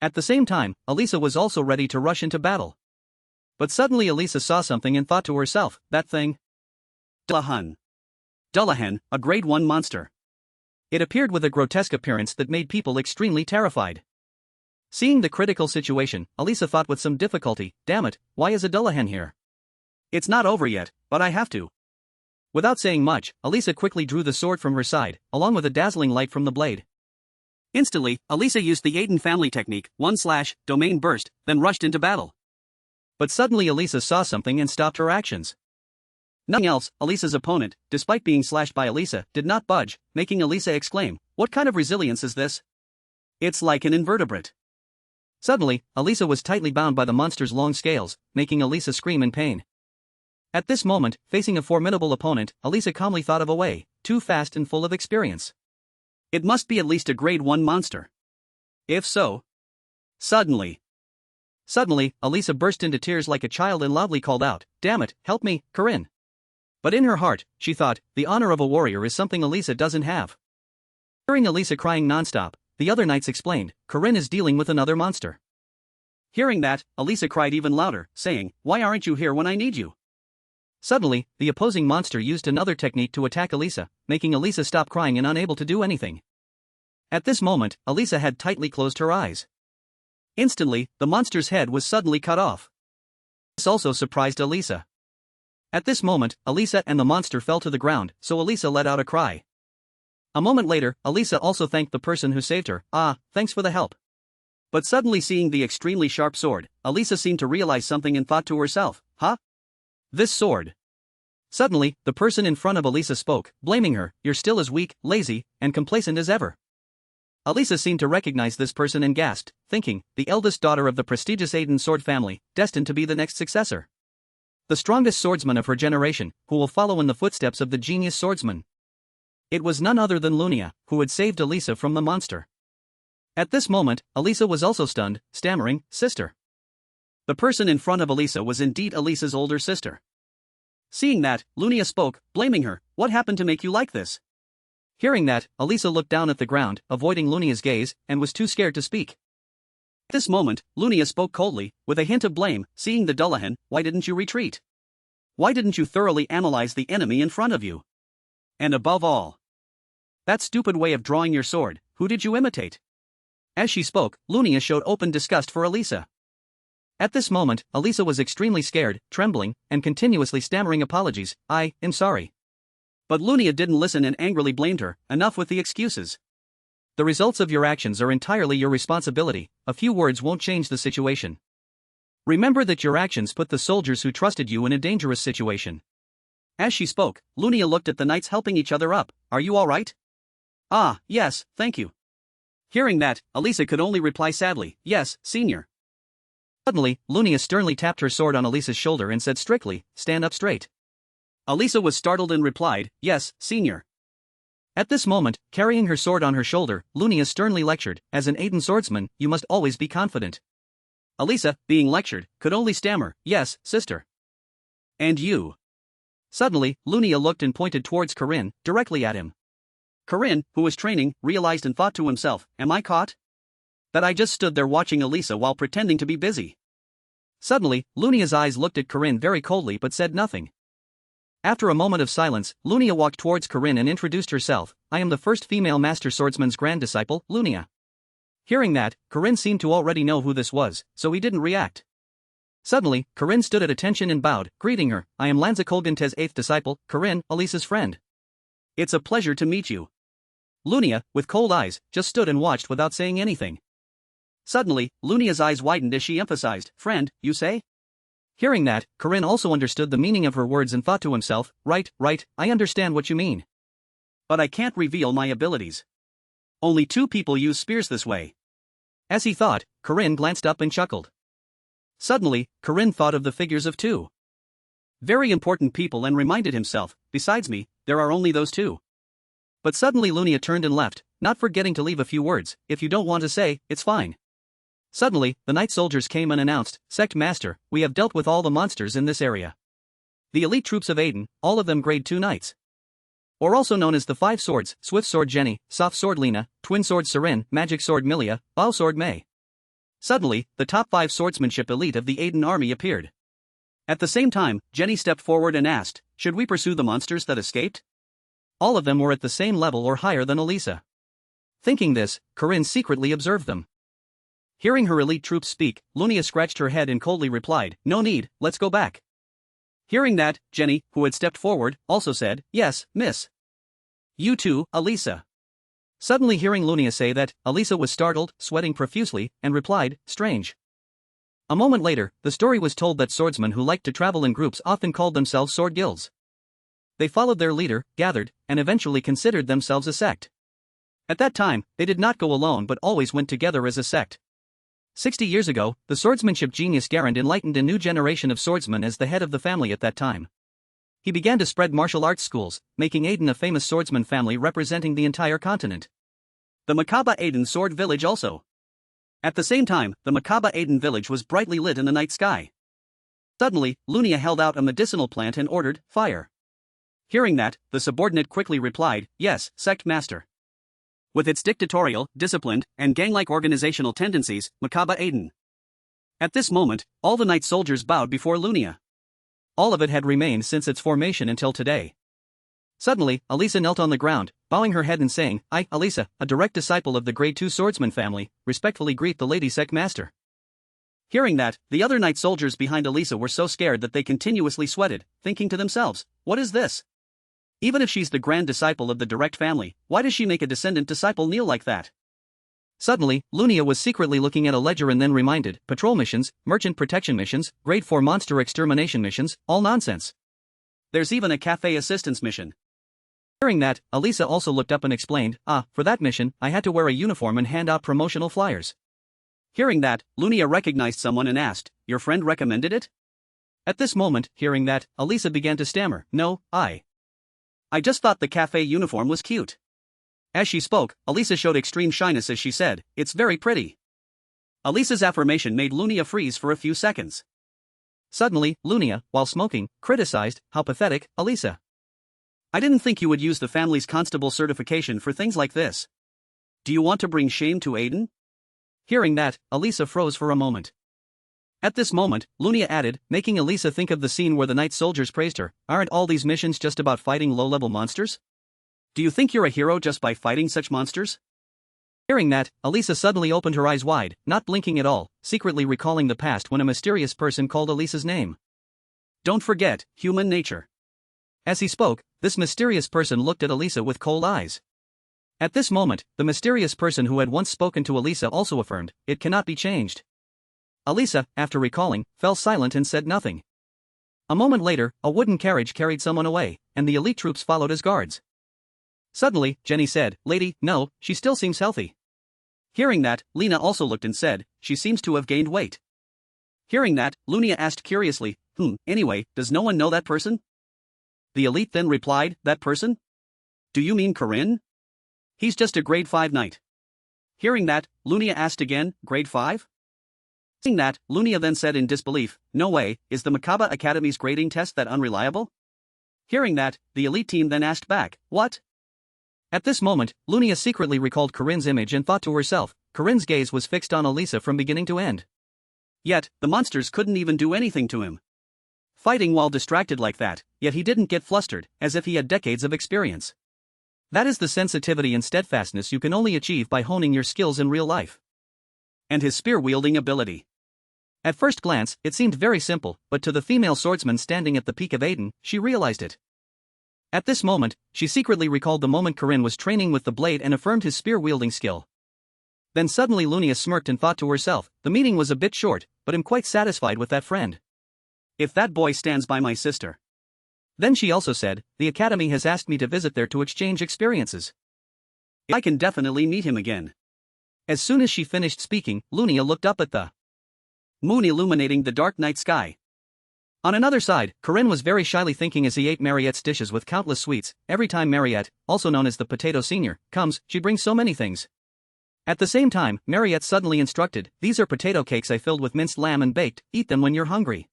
At the same time, Alisa was also ready to rush into battle. But suddenly Alisa saw something and thought to herself, that thing? Dullahan, a grade 1 monster. It appeared with a grotesque appearance that made people extremely terrified. Seeing the critical situation, Alisa thought with some difficulty, damn it, why is a Dullahan here? It's not over yet, but I have to. Without saying much, Alisa quickly drew the sword from her side, along with a dazzling light from the blade. Instantly, Alisa used the Aiden family technique, /domain burst, then rushed into battle. But suddenly Alisa saw something and stopped her actions. Nothing else, Alisa's opponent, despite being slashed by Alisa, did not budge, making Alisa exclaim, "What kind of resilience is this? It's like an invertebrate." Suddenly, Alisa was tightly bound by the monster's long scales, making Alisa scream in pain. At this moment, facing a formidable opponent, Alisa calmly thought of a way, too fast and full of experience. It must be at least a grade 1 monster. If so. Suddenly, Alisa burst into tears like a child and loudly called out, "Damn it, help me, Corinne." But in her heart, she thought, the honor of a warrior is something Alisa doesn't have. Hearing Alisa crying nonstop, the other knights explained, Corinne is dealing with another monster. Hearing that, Alisa cried even louder, saying, "Why aren't you here when I need you?" Suddenly, the opposing monster used another technique to attack Alisa, making Alisa stop crying and unable to do anything. At this moment, Alisa had tightly closed her eyes. Instantly, the monster's head was suddenly cut off. This also surprised Alisa. At this moment, Alisa and the monster fell to the ground, so Alisa let out a cry. A moment later, Alisa also thanked the person who saved her, thanks for the help. But suddenly seeing the extremely sharp sword, Alisa seemed to realize something and thought to herself, This sword. Suddenly, the person in front of Alisa spoke, blaming her, you're still as weak, lazy, and complacent as ever. Alisa seemed to recognize this person and gasped, thinking, the eldest daughter of the prestigious Aiden sword family, destined to be the next successor. The strongest swordsman of her generation, who will follow in the footsteps of the genius swordsman. It was none other than Lunia, who had saved Alisa from the monster. At this moment, Alisa was also stunned, stammering, sister. The person in front of Alisa was indeed Alisa's older sister. Seeing that, Lunia spoke, blaming her, what happened to make you like this? Hearing that, Alisa looked down at the ground, avoiding Lunia's gaze, and was too scared to speak. At this moment, Lunia spoke coldly, with a hint of blame, seeing the Dullahan, why didn't you retreat? Why didn't you thoroughly analyze the enemy in front of you? And above all, that stupid way of drawing your sword, who did you imitate? As she spoke, Lunia showed open disgust for Alisa. At this moment, Alisa was extremely scared, trembling, and continuously stammering apologies, I am sorry. But Lunia didn't listen and angrily blamed her, enough with the excuses. The results of your actions are entirely your responsibility, a few words won't change the situation. Remember that your actions put the soldiers who trusted you in a dangerous situation. As she spoke, Lunia looked at the knights helping each other up, are you alright? Ah, yes, thank you. Hearing that, Alisa could only reply sadly, yes, senior. Suddenly, Lunia sternly tapped her sword on Alisa's shoulder and said strictly, stand up straight. Alisa was startled and replied, yes, senior. At this moment, carrying her sword on her shoulder, Lunia sternly lectured, as an Aiden swordsman, you must always be confident. Alisa, being lectured, could only stammer, yes, sister. And you? Suddenly, Lunia looked and pointed towards Corinne, directly at him. Corinne, who was training, realized and thought to himself, am I caught? That I just stood there watching Alisa while pretending to be busy. Suddenly, Lunia's eyes looked at Corinne very coldly but said nothing. After a moment of silence, Lunia walked towards Corinne and introduced herself, I am the first female master swordsman's grand disciple, Lunia. Hearing that, Corinne seemed to already know who this was, so he didn't react. Suddenly, Corinne stood at attention and bowed, greeting her, I am Lanza Kolgante's 8th disciple, Corinne, Alisa's friend. It's a pleasure to meet you. Lunia, with cold eyes, just stood and watched without saying anything. Suddenly, Lunia's eyes widened as she emphasized, friend, you say? Hearing that, Corinne also understood the meaning of her words and thought to himself, right, I understand what you mean. But I can't reveal my abilities. Only 2 people use spears this way. As he thought, Corinne glanced up and chuckled. Suddenly, Corinne thought of the figures of 2 very important people and reminded himself, besides me, there are only those 2. But suddenly Lunia turned and left, not forgetting to leave a few words, if you don't want to say, it's fine. Suddenly, the night soldiers came and announced, Sect Master, we have dealt with all the monsters in this area. The elite troops of Aiden, all of them grade 2 knights. Or also known as the 5 swords, Swift Sword Jenny, Soft Sword Lena, Twin Sword Serin, Magic Sword Milia, Bow Sword May. Suddenly, the top 5 swordsmanship elite of the Aiden army appeared. At the same time, Jenny stepped forward and asked, should we pursue the monsters that escaped? All of them were at the same level or higher than Alisa. Thinking this, Corinne secretly observed them. Hearing her elite troops speak, Lunia scratched her head and coldly replied, no need, let's go back. Hearing that, Jenny, who had stepped forward, also said, yes, miss. You too, Alisa. Suddenly hearing Lunia say that, Alisa was startled, sweating profusely, and replied, strange. A moment later, the story was told that swordsmen who liked to travel in groups often called themselves sword guilds. They followed their leader, gathered, and eventually considered themselves a sect. At that time, they did not go alone but always went together as a sect. 60 years ago, the swordsmanship genius Garand enlightened a new generation of swordsmen as the head of the family at that time. He began to spread martial arts schools, making Aiden a famous swordsman family representing the entire continent. The Makaba Aiden sword village also. At the same time, the Makaba Aiden village was brightly lit in the night sky. Suddenly, Lunia held out a medicinal plant and ordered, fire. Hearing that, the subordinate quickly replied, yes, sect master. With its dictatorial, disciplined, and gang-like organizational tendencies, Makaba Aiden. At this moment, all the night soldiers bowed before Lunia. All of it had remained since its formation until today. Suddenly, Alisa knelt on the ground, bowing her head and saying, I, Alisa, a direct disciple of the grade 2 swordsman family, respectfully greet the lady sect master. Hearing that, the other night soldiers behind Alisa were so scared that they continuously sweated, thinking to themselves, what is this? Even if she's the grand disciple of the direct family, why does she make a descendant disciple kneel like that? Suddenly, Lunia was secretly looking at a ledger and then reminded, patrol missions, merchant protection missions, grade 4 monster extermination missions, all nonsense. There's even a cafe assistance mission. Hearing that, Alisa also looked up and explained, for that mission, I had to wear a uniform and hand out promotional flyers. Hearing that, Lunia recognized someone and asked, your friend recommended it? At this moment, hearing that, Alisa began to stammer, no, I just thought the cafe uniform was cute. As she spoke, Alisa showed extreme shyness as she said, it's very pretty. Alisa's affirmation made Lunia freeze for a few seconds. Suddenly, Lunia, while smoking, criticized, how pathetic, Alisa. I didn't think you would use the family's constable certification for things like this. Do you want to bring shame to Aiden? Hearing that, Alisa froze for a moment. At this moment, Lunia added, making Alisa think of the scene where the night soldiers praised her, aren't all these missions just about fighting low-level monsters? Do you think you're a hero just by fighting such monsters? Hearing that, Alisa suddenly opened her eyes wide, not blinking at all, secretly recalling the past when a mysterious person called Alisa's name. Don't forget, human nature. As he spoke, this mysterious person looked at Alisa with cold eyes. At this moment, the mysterious person who had once spoken to Alisa also affirmed, it cannot be changed. Alisa, after recalling, fell silent and said nothing. A moment later, a wooden carriage carried someone away, and the elite troops followed as guards. Suddenly, Jenny said, lady, no, she still seems healthy. Hearing that, Lena also looked and said, she seems to have gained weight. Hearing that, Lunia asked curiously, anyway, does no one know that person? The elite then replied, that person? Do you mean Corinne? He's just a grade 5 knight. Hearing that, Lunia asked again, grade 5? Seeing that, Lunia then said in disbelief, no way, is the Makaba Academy's grading test that unreliable? Hearing that, the elite team then asked back, what? At this moment, Lunia secretly recalled Corinne's image and thought to herself, Corinne's gaze was fixed on Alisa from beginning to end. Yet, the monsters couldn't even do anything to him. Fighting while distracted like that, yet he didn't get flustered, as if he had decades of experience. That is the sensitivity and steadfastness you can only achieve by honing your skills in real life. And his spear-wielding ability. At first glance, it seemed very simple, but to the female swordsman standing at the peak of Aiden, she realized it. At this moment, she secretly recalled the moment Corinne was training with the blade and affirmed his spear-wielding skill. Then suddenly Lunia smirked and thought to herself, the meeting was a bit short, but I'm quite satisfied with that friend. If that boy stands by my sister. Then she also said, the academy has asked me to visit there to exchange experiences. I can definitely meet him again. As soon as she finished speaking, Lunia looked up at the moon illuminating the dark night sky. On another side, Corinne was very shyly thinking as he ate Marriott's dishes with countless sweets. Every time Marriott, also known as the Potato Senior, comes, she brings so many things. At the same time, Marriott suddenly instructed, these are potato cakes I filled with minced lamb and baked, eat them when you're hungry.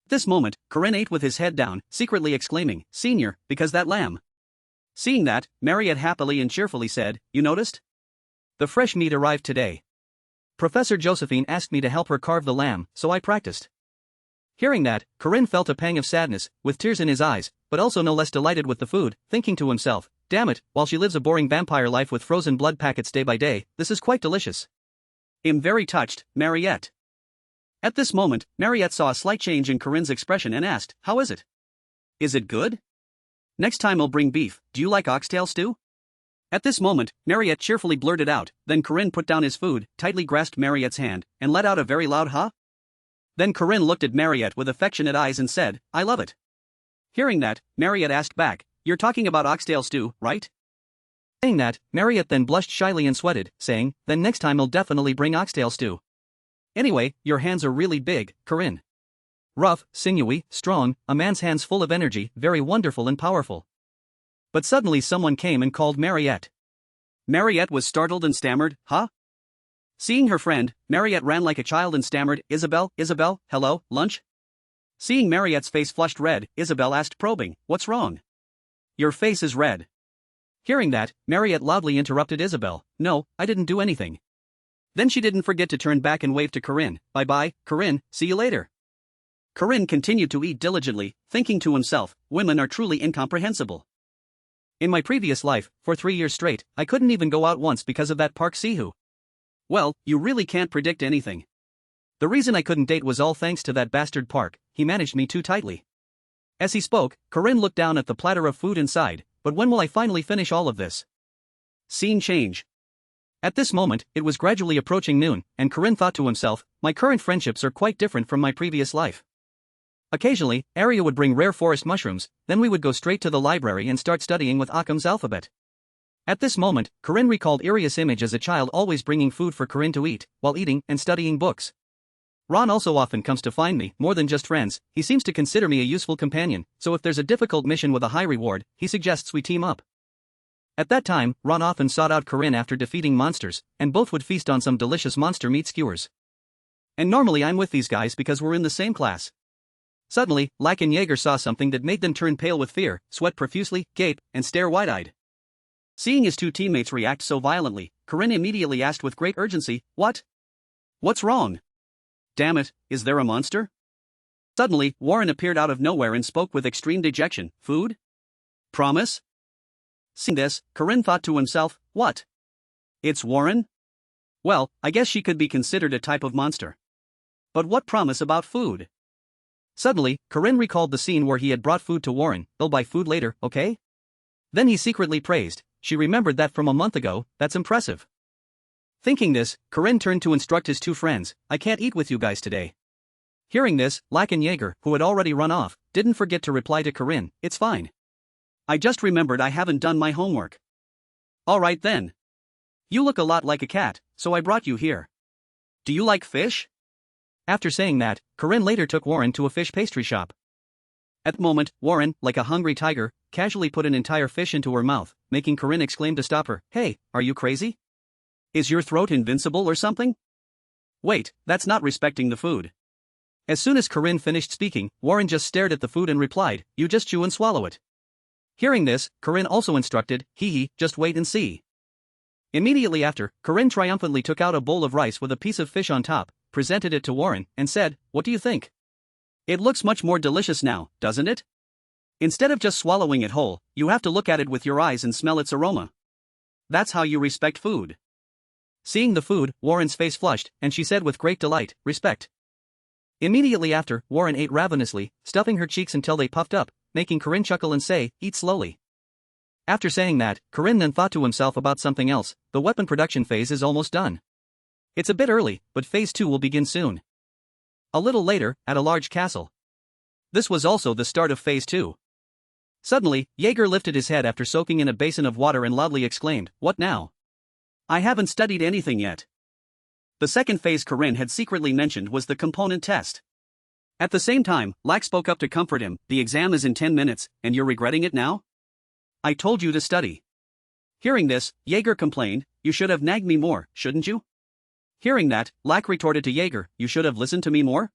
At this moment, Corinne ate with his head down, secretly exclaiming, Senior, because that lamb. Seeing that, Marriott happily and cheerfully said, you noticed? The fresh meat arrived today. Professor Josephine asked me to help her carve the lamb, so I practiced. Hearing that, Corinne felt a pang of sadness, with tears in his eyes, but also no less delighted with the food, thinking to himself, damn it, while she lives a boring vampire life with frozen blood packets day by day, this is quite delicious. I'm very touched, Marriott. At this moment, Marriott saw a slight change in Corinne's expression and asked, how is it? Is it good? Next time I'll bring beef, do you like oxtail stew? At this moment, Marriott cheerfully blurted out, then Corinne put down his food, tightly grasped Marriott's hand, and let out a very loud huh? Then Corinne looked at Marriott with affectionate eyes and said, I love it. Hearing that, Marriott asked back, you're talking about oxtail stew, right? Saying that, Marriott then blushed shyly and sweated, saying, then next time I'll definitely bring oxtail stew. Anyway, your hands are really big, Corinne. Rough, sinewy, strong, a man's hands full of energy, very wonderful and powerful. But suddenly someone came and called Marriott. Marriott was startled and stammered, huh? Seeing her friend, Marriott ran like a child and stammered, Isabel, hello, lunch? Seeing Marriott's face flushed red, Isabel asked probing, what's wrong? Your face is red. Hearing that, Marriott loudly interrupted Isabel, no, I didn't do anything. Then she didn't forget to turn back and wave to Corinne, bye-bye, Corinne, see you later. Corinne continued to eat diligently, thinking to himself, women are truly incomprehensible. In my previous life, for 3 years straight, I couldn't even go out once because of that Park Ciu. Well, you really can't predict anything. The reason I couldn't date was all thanks to that bastard Park, he managed me too tightly. As he spoke, Corinne looked down at the platter of food inside, but when will I finally finish all of this? Scene change. At this moment, it was gradually approaching noon, and Corinne thought to himself, my current friendships are quite different from my previous life. Occasionally, Arya would bring rare forest mushrooms, then we would go straight to the library and start studying with Occam's alphabet. At this moment, Corinne recalled Arya's image as a child always bringing food for Corinne to eat, while eating and studying books. Ron also often comes to find me, more than just friends, he seems to consider me a useful companion, so if there's a difficult mission with a high reward, he suggests we team up. At that time, Ron often sought out Corinne after defeating monsters, and both would feast on some delicious monster meat skewers. And normally I'm with these guys because we're in the same class. Suddenly, Lack and Jaeger saw something that made them turn pale with fear, sweat profusely, gape, and stare wide-eyed. Seeing his two teammates react so violently, Corinne immediately asked with great urgency, "What? What's wrong? Damn it, is there a monster?" Suddenly, Warren appeared out of nowhere and spoke with extreme dejection, "Food? Promise?" Seeing this, Corinne thought to himself, what? It's Warren? Well, I guess she could be considered a type of monster. But what promise about food? Suddenly, Corinne recalled the scene where he had brought food to Warren, "They'll buy food later, okay?" Then he secretly praised, she remembered that from a month ago, that's impressive. Thinking this, Corinne turned to instruct his two friends, "I can't eat with you guys today." Hearing this, Lack and Jaeger, who had already run off, didn't forget to reply to Corinne, "It's fine. I just remembered I haven't done my homework." "Alright then. You look a lot like a cat, so I brought you here. Do you like fish?" After saying that, Corinne later took Warren to a fish pastry shop. At the moment, Warren, like a hungry tiger, casually put an entire fish into her mouth, making Corinne exclaim to stop her, "Hey, are you crazy? Is your throat invincible or something? Wait, that's not respecting the food." As soon as Corinne finished speaking, Warren just stared at the food and replied, "You just chew and swallow it." Hearing this, Corinne also instructed, "Hee, just wait and see." Immediately after, Corinne triumphantly took out a bowl of rice with a piece of fish on top, presented it to Warren, and said, "What do you think? It looks much more delicious now, doesn't it? Instead of just swallowing it whole, you have to look at it with your eyes and smell its aroma. That's how you respect food." Seeing the food, Warren's face flushed, and she said with great delight, "Respect." Immediately after, Warren ate ravenously, stuffing her cheeks until they puffed up, making Corinne chuckle and say, "Eat slowly." After saying that, Corinne then thought to himself about something else, the weapon production phase is almost done. It's a bit early, but phase 2 will begin soon. A little later, at a large castle. This was also the start of phase 2. Suddenly, Jaeger lifted his head after soaking in a basin of water and loudly exclaimed, "What now? I haven't studied anything yet." The second phase Corinne had secretly mentioned was the component test. At the same time, Lack spoke up to comfort him, "The exam is in 10 minutes, and you're regretting it now? I told you to study." Hearing this, Jaeger complained, "You should have nagged me more, shouldn't you?" Hearing that, Lack retorted to Jaeger, "You should have listened to me more?"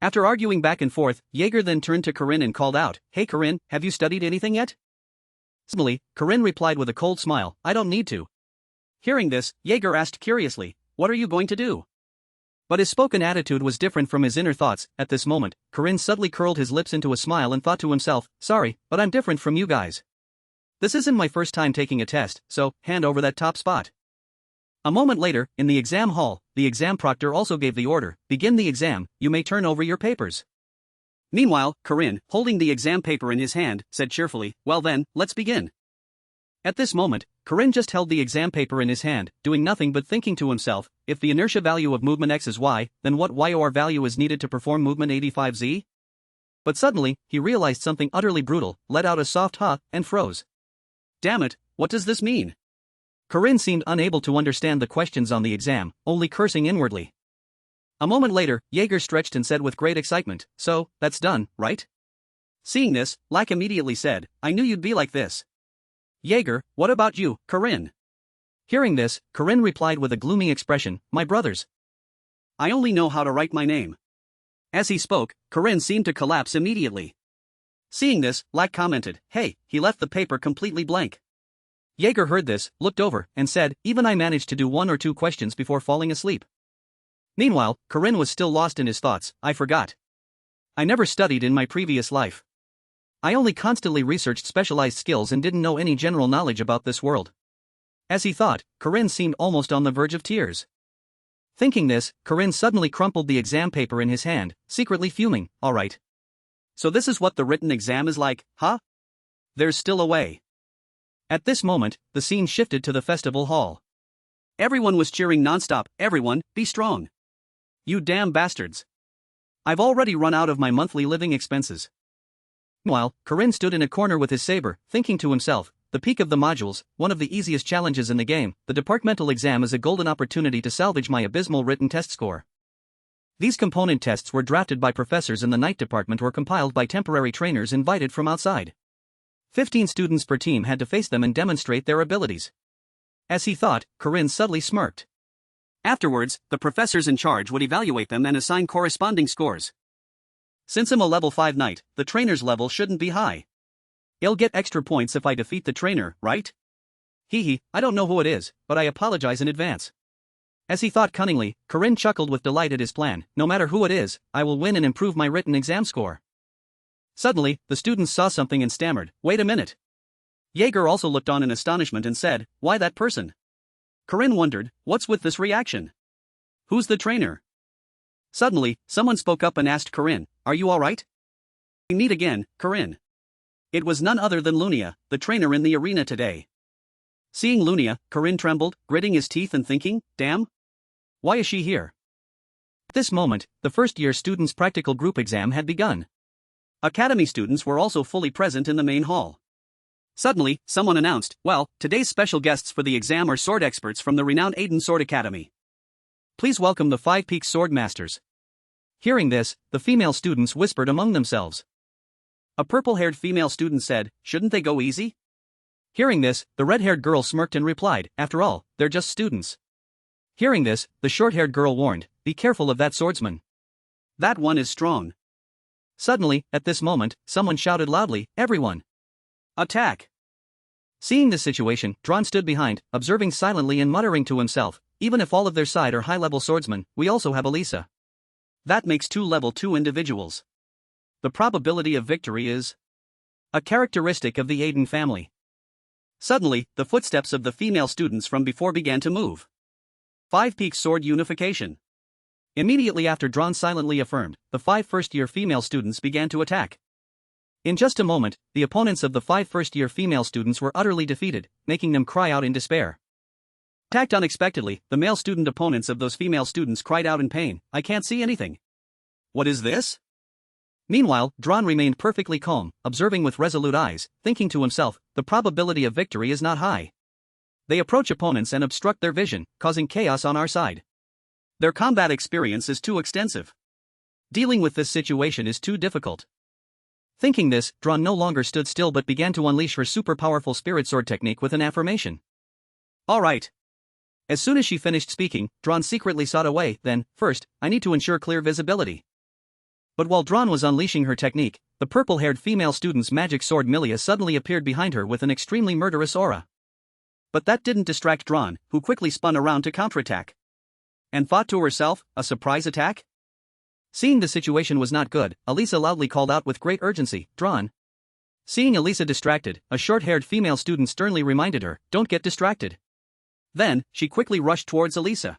After arguing back and forth, Jaeger then turned to Corinne and called out, "Hey Corinne, have you studied anything yet?" Suddenly, Corinne replied with a cold smile, "I don't need to." Hearing this, Jaeger asked curiously, "What are you going to do?" But his spoken attitude was different from his inner thoughts. At this moment, Corinne suddenly curled his lips into a smile and thought to himself, "Sorry, but I'm different from you guys. This isn't my first time taking a test, so hand over that top spot." A moment later, in the exam hall, the exam proctor also gave the order, "Begin the exam, you may turn over your papers." Meanwhile, Corinne, holding the exam paper in his hand, said cheerfully, "Well then, let's begin." At this moment, Corinne just held the exam paper in his hand, doing nothing but thinking to himself, if the inertia value of movement x is y, then what YOR value is needed to perform movement 85z? But suddenly, he realized something utterly brutal, let out a soft "huh," and froze. Damn it, what does this mean? Corinne seemed unable to understand the questions on the exam, only cursing inwardly. A moment later, Jaeger stretched and said with great excitement, "So, that's done, right?" Seeing this, Lack immediately said, "I knew you'd be like this." Jaeger, what about you, Corinne? Hearing this, Corinne replied with a gloomy expression, "My brothers. I only know how to write my name." As he spoke, Corinne seemed to collapse immediately. Seeing this, Lack commented, "Hey, he left the paper completely blank." Jaeger heard this, looked over, and said, "Even I managed to do 1 or 2 questions before falling asleep." Meanwhile, Corinne was still lost in his thoughts. "I forgot. I never studied in my previous life. I only constantly researched specialized skills and didn't know any general knowledge about this world." As he thought, Corinne seemed almost on the verge of tears. Thinking this, Corinne suddenly crumpled the exam paper in his hand, secretly fuming, "Alright. So this is what the written exam is like, huh? There's still a way." At this moment, the scene shifted to the festival hall. Everyone was cheering nonstop. Everyone, be strong. You damn bastards. I've already run out of my monthly living expenses. Meanwhile, Corinne stood in a corner with his saber, thinking to himself, the peak of the modules, one of the easiest challenges in the game, the departmental exam is a golden opportunity to salvage my abysmal written test score. These component tests were drafted by professors in the night department or compiled by temporary trainers invited from outside. 15 students per team had to face them and demonstrate their abilities. As he thought, Corinne subtly smirked. Afterwards, the professors in charge would evaluate them and assign corresponding scores. Since I'm a level 5 knight, the trainer's level shouldn't be high. I'll get extra points if I defeat the trainer, right? Hee, I don't know who it is, but I apologize in advance. As he thought cunningly, Corinne chuckled with delight at his plan. No matter who it is, I will win and improve my written exam score. Suddenly, the students saw something and stammered, wait a minute. Jaeger also looked on in astonishment and said, why that person? Corinne wondered, what's with this reaction? Who's the trainer? Suddenly, someone spoke up and asked Corinne, are you alright? We meet again, Corinne. It was none other than Lunia, the trainer in the arena today. Seeing Lunia, Corinne trembled, gritting his teeth and thinking, damn? Why is she here? At this moment, the first-year students' practical group exam had begun. Academy students were also fully present in the main hall. Suddenly, someone announced, well, today's special guests for the exam are sword experts from the renowned Aiden Sword Academy. Please welcome the 5 Peaks Sword Masters. Hearing this, the female students whispered among themselves. A purple-haired female student said, shouldn't they go easy? Hearing this, the red-haired girl smirked and replied, after all, they're just students. Hearing this, the short-haired girl warned, be careful of that swordsman. That one is strong. Suddenly, at this moment, someone shouted loudly, everyone! Attack! Seeing the situation, Dron stood behind, observing silently and muttering to himself, even if all of their side are high-level swordsmen, we also have Alisa. That makes 2 level 2 individuals. The probability of victory is a characteristic of the Aiden family. Suddenly, the footsteps of the female students from before began to move. 5 Peaks Sword Unification. Immediately after Dron silently affirmed, the 5 first-year female students began to attack. In just a moment, the opponents of the 5 first-year female students were utterly defeated, making them cry out in despair. Attacked unexpectedly, the male student opponents of those female students cried out in pain, I can't see anything. What is this? Meanwhile, Dron remained perfectly calm, observing with resolute eyes, thinking to himself, the probability of victory is not high. They approach opponents and obstruct their vision, causing chaos on our side. Their combat experience is too extensive. Dealing with this situation is too difficult. Thinking this, Dron no longer stood still but began to unleash her super powerful spirit sword technique with an affirmation. Alright. As soon as she finished speaking, Dron secretly sought away, then, first, I need to ensure clear visibility. But while Dron was unleashing her technique, the purple-haired female student's magic sword Milia suddenly appeared behind her with an extremely murderous aura. But that didn't distract Dron, who quickly spun around to counterattack. And thought to herself, a surprise attack? Seeing the situation was not good, Alisa loudly called out with great urgency, Dron. Seeing Alisa distracted, a short-haired female student sternly reminded her, don't get distracted. Then, she quickly rushed towards Alisa.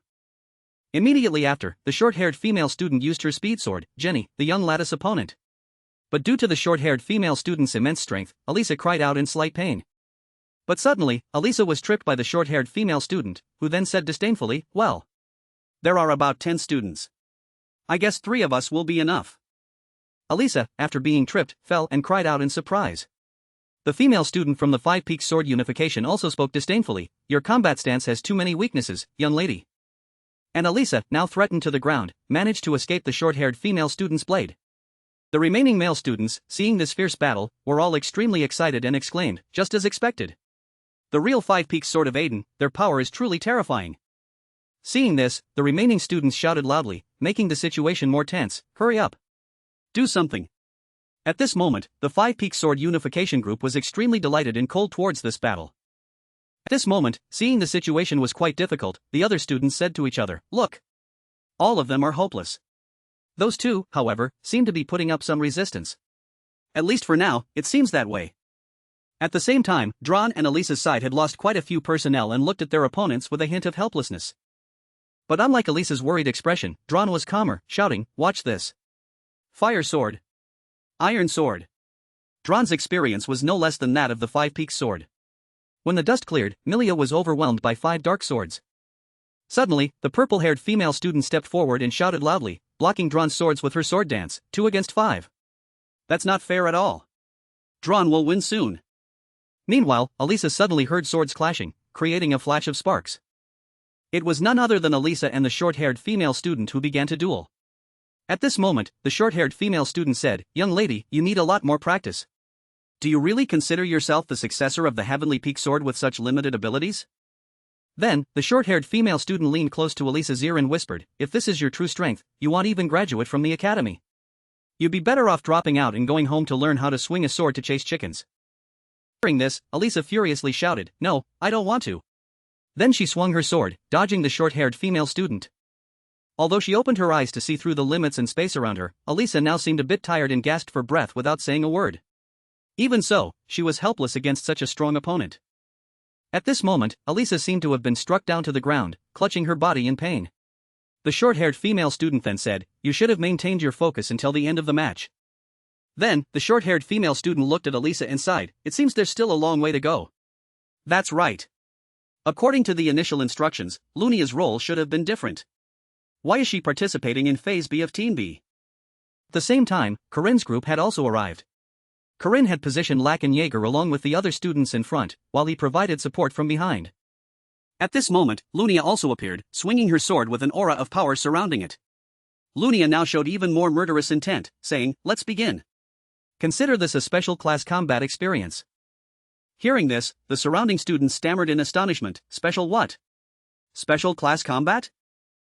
Immediately after, the short-haired female student used her speed sword, Jenny, the young lattice opponent. But due to the short-haired female student's immense strength, Alisa cried out in slight pain. But suddenly, Alisa was tripped by the short-haired female student, who then said disdainfully, well, there are about 10 students. I guess 3 of us will be enough. Alisa, after being tripped, fell and cried out in surprise. The female student from the 5 Peaks Sword Unification also spoke disdainfully, your combat stance has too many weaknesses, young lady. And Alisa, now threatened to the ground, managed to escape the short-haired female student's blade. The remaining male students, seeing this fierce battle, were all extremely excited and exclaimed, just as expected. The real 5 Peaks Sword of Aiden, their power is truly terrifying. Seeing this, the remaining students shouted loudly, making the situation more tense, hurry up. Do something. At this moment, the 5 Peaks Sword Unification group was extremely delighted and cold towards this battle. At this moment, seeing the situation was quite difficult, the other students said to each other, look. All of them are hopeless. Those 2, however, seem to be putting up some resistance. At least for now, it seems that way. At the same time, Dron and Alisa's side had lost quite a few personnel and looked at their opponents with a hint of helplessness. But unlike Alisa's worried expression, Dron was calmer, shouting, watch this. Fire sword. Iron sword. Dron's experience was no less than that of the 5 Peaks sword. When the dust cleared, Milia was overwhelmed by 5 dark swords. Suddenly, the purple-haired female student stepped forward and shouted loudly, blocking Drawn's swords with her sword dance, 2 against 5. That's not fair at all. Drawn will win soon. Meanwhile, Alisa suddenly heard swords clashing, creating a flash of sparks. It was none other than Alisa and the short-haired female student who began to duel. At this moment, the short-haired female student said, "Young lady, you need a lot more practice. Do you really consider yourself the successor of the Heavenly Peak Sword with such limited abilities?" Then, the short-haired female student leaned close to Alisa's ear and whispered, "If this is your true strength, you won't even graduate from the academy. You'd be better off dropping out and going home to learn how to swing a sword to chase chickens." Hearing this, Alisa furiously shouted, "No, I don't want to." Then she swung her sword, dodging the short-haired female student. Although she opened her eyes to see through the limits and space around her, Alisa now seemed a bit tired and gasped for breath without saying a word. Even so, she was helpless against such a strong opponent. At this moment, Alisa seemed to have been struck down to the ground, clutching her body in pain. The short-haired female student then said, "You should have maintained your focus until the end of the match." Then, the short-haired female student looked at Alisa and sighed, "It seems there's still a long way to go." That's right. According to the initial instructions, Lunia's role should have been different. Why is she participating in Phase B of Team B? At the same time, Corinne's group had also arrived. Corinne had positioned Lack and Jaeger along with the other students in front, while he provided support from behind. At this moment, Lunia also appeared, swinging her sword with an aura of power surrounding it. Lunia now showed even more murderous intent, saying, "Let's begin. Consider this a special class combat experience." Hearing this, the surrounding students stammered in astonishment, "Special what? Special class combat?"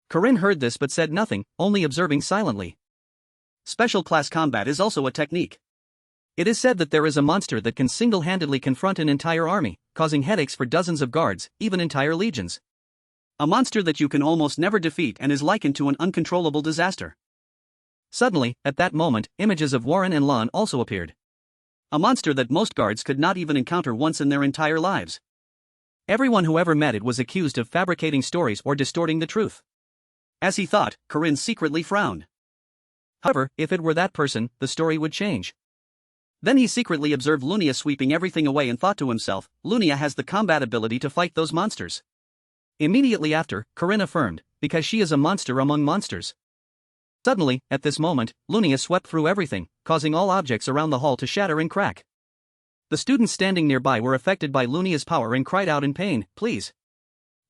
Corinne heard this but said nothing, only observing silently. Special class combat is also a technique. It is said that there is a monster that can single-handedly confront an entire army, causing headaches for dozens of guards, even entire legions. A monster that you can almost never defeat and is likened to an uncontrollable disaster. Suddenly, at that moment, images of Warren and Lon also appeared. A monster that most guards could not even encounter once in their entire lives. Everyone who ever met it was accused of fabricating stories or distorting the truth. As he thought, Corinne secretly frowned. However, if it were that person, the story would change. Then he secretly observed Lunia sweeping everything away and thought to himself, Lunia has the combat ability to fight those monsters. Immediately after, Corinne affirmed, because she is a monster among monsters. Suddenly, at this moment, Lunia swept through everything, causing all objects around the hall to shatter and crack. The students standing nearby were affected by Lunia's power and cried out in pain, "Please."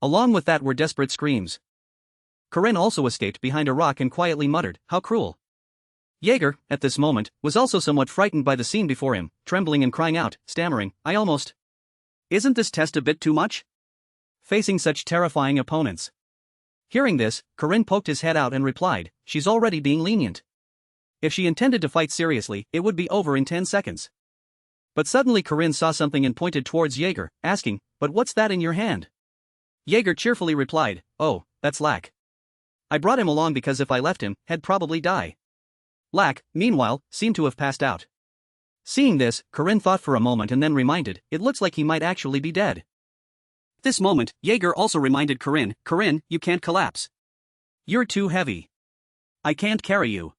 Along with that were desperate screams. Corinne also escaped behind a rock and quietly muttered, "How cruel." Jaeger, at this moment, was also somewhat frightened by the scene before him, trembling and crying out, stammering, "I almost..." Isn't this test a bit too much? Facing such terrifying opponents. Hearing this, Corinne poked his head out and replied, "She's already being lenient. If she intended to fight seriously, it would be over in 10 seconds. But suddenly Corinne saw something and pointed towards Jaeger, asking, "But what's that in your hand?" Jaeger cheerfully replied, "Oh, that's Lack. I brought him along because if I left him, he'd probably die." Lack, meanwhile, seemed to have passed out. Seeing this, Corinne thought for a moment and then reminded, "It looks like he might actually be dead." At this moment, Jaeger also reminded Corinne, "Corinne, you can't collapse. You're too heavy. I can't carry you."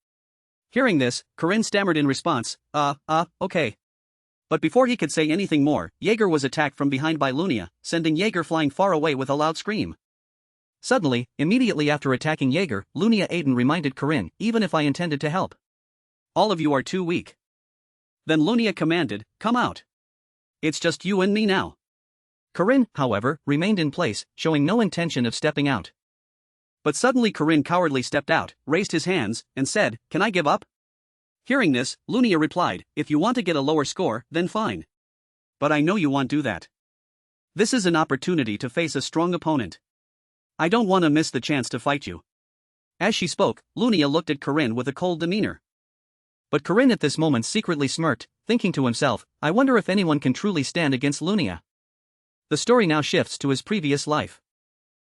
Hearing this, Corinne stammered in response, okay." But before he could say anything more, Jaeger was attacked from behind by Lunia, sending Jaeger flying far away with a loud scream. Suddenly, immediately after attacking Jaeger, Lunia Aiden reminded Corinne, "Even if I intended to help, all of you are too weak." Then Lunia commanded, "Come out. It's just you and me now." Corinne, however, remained in place, showing no intention of stepping out. But suddenly Corinne cowardly stepped out, raised his hands, and said, "Can I give up?" Hearing this, Lunia replied, "If you want to get a lower score, then fine. But I know you won't do that. This is an opportunity to face a strong opponent. I don't want to miss the chance to fight you." As she spoke, Lunia looked at Corinne with a cold demeanor. But Corinne at this moment secretly smirked, thinking to himself, "I wonder if anyone can truly stand against Lunia." The story now shifts to his previous life.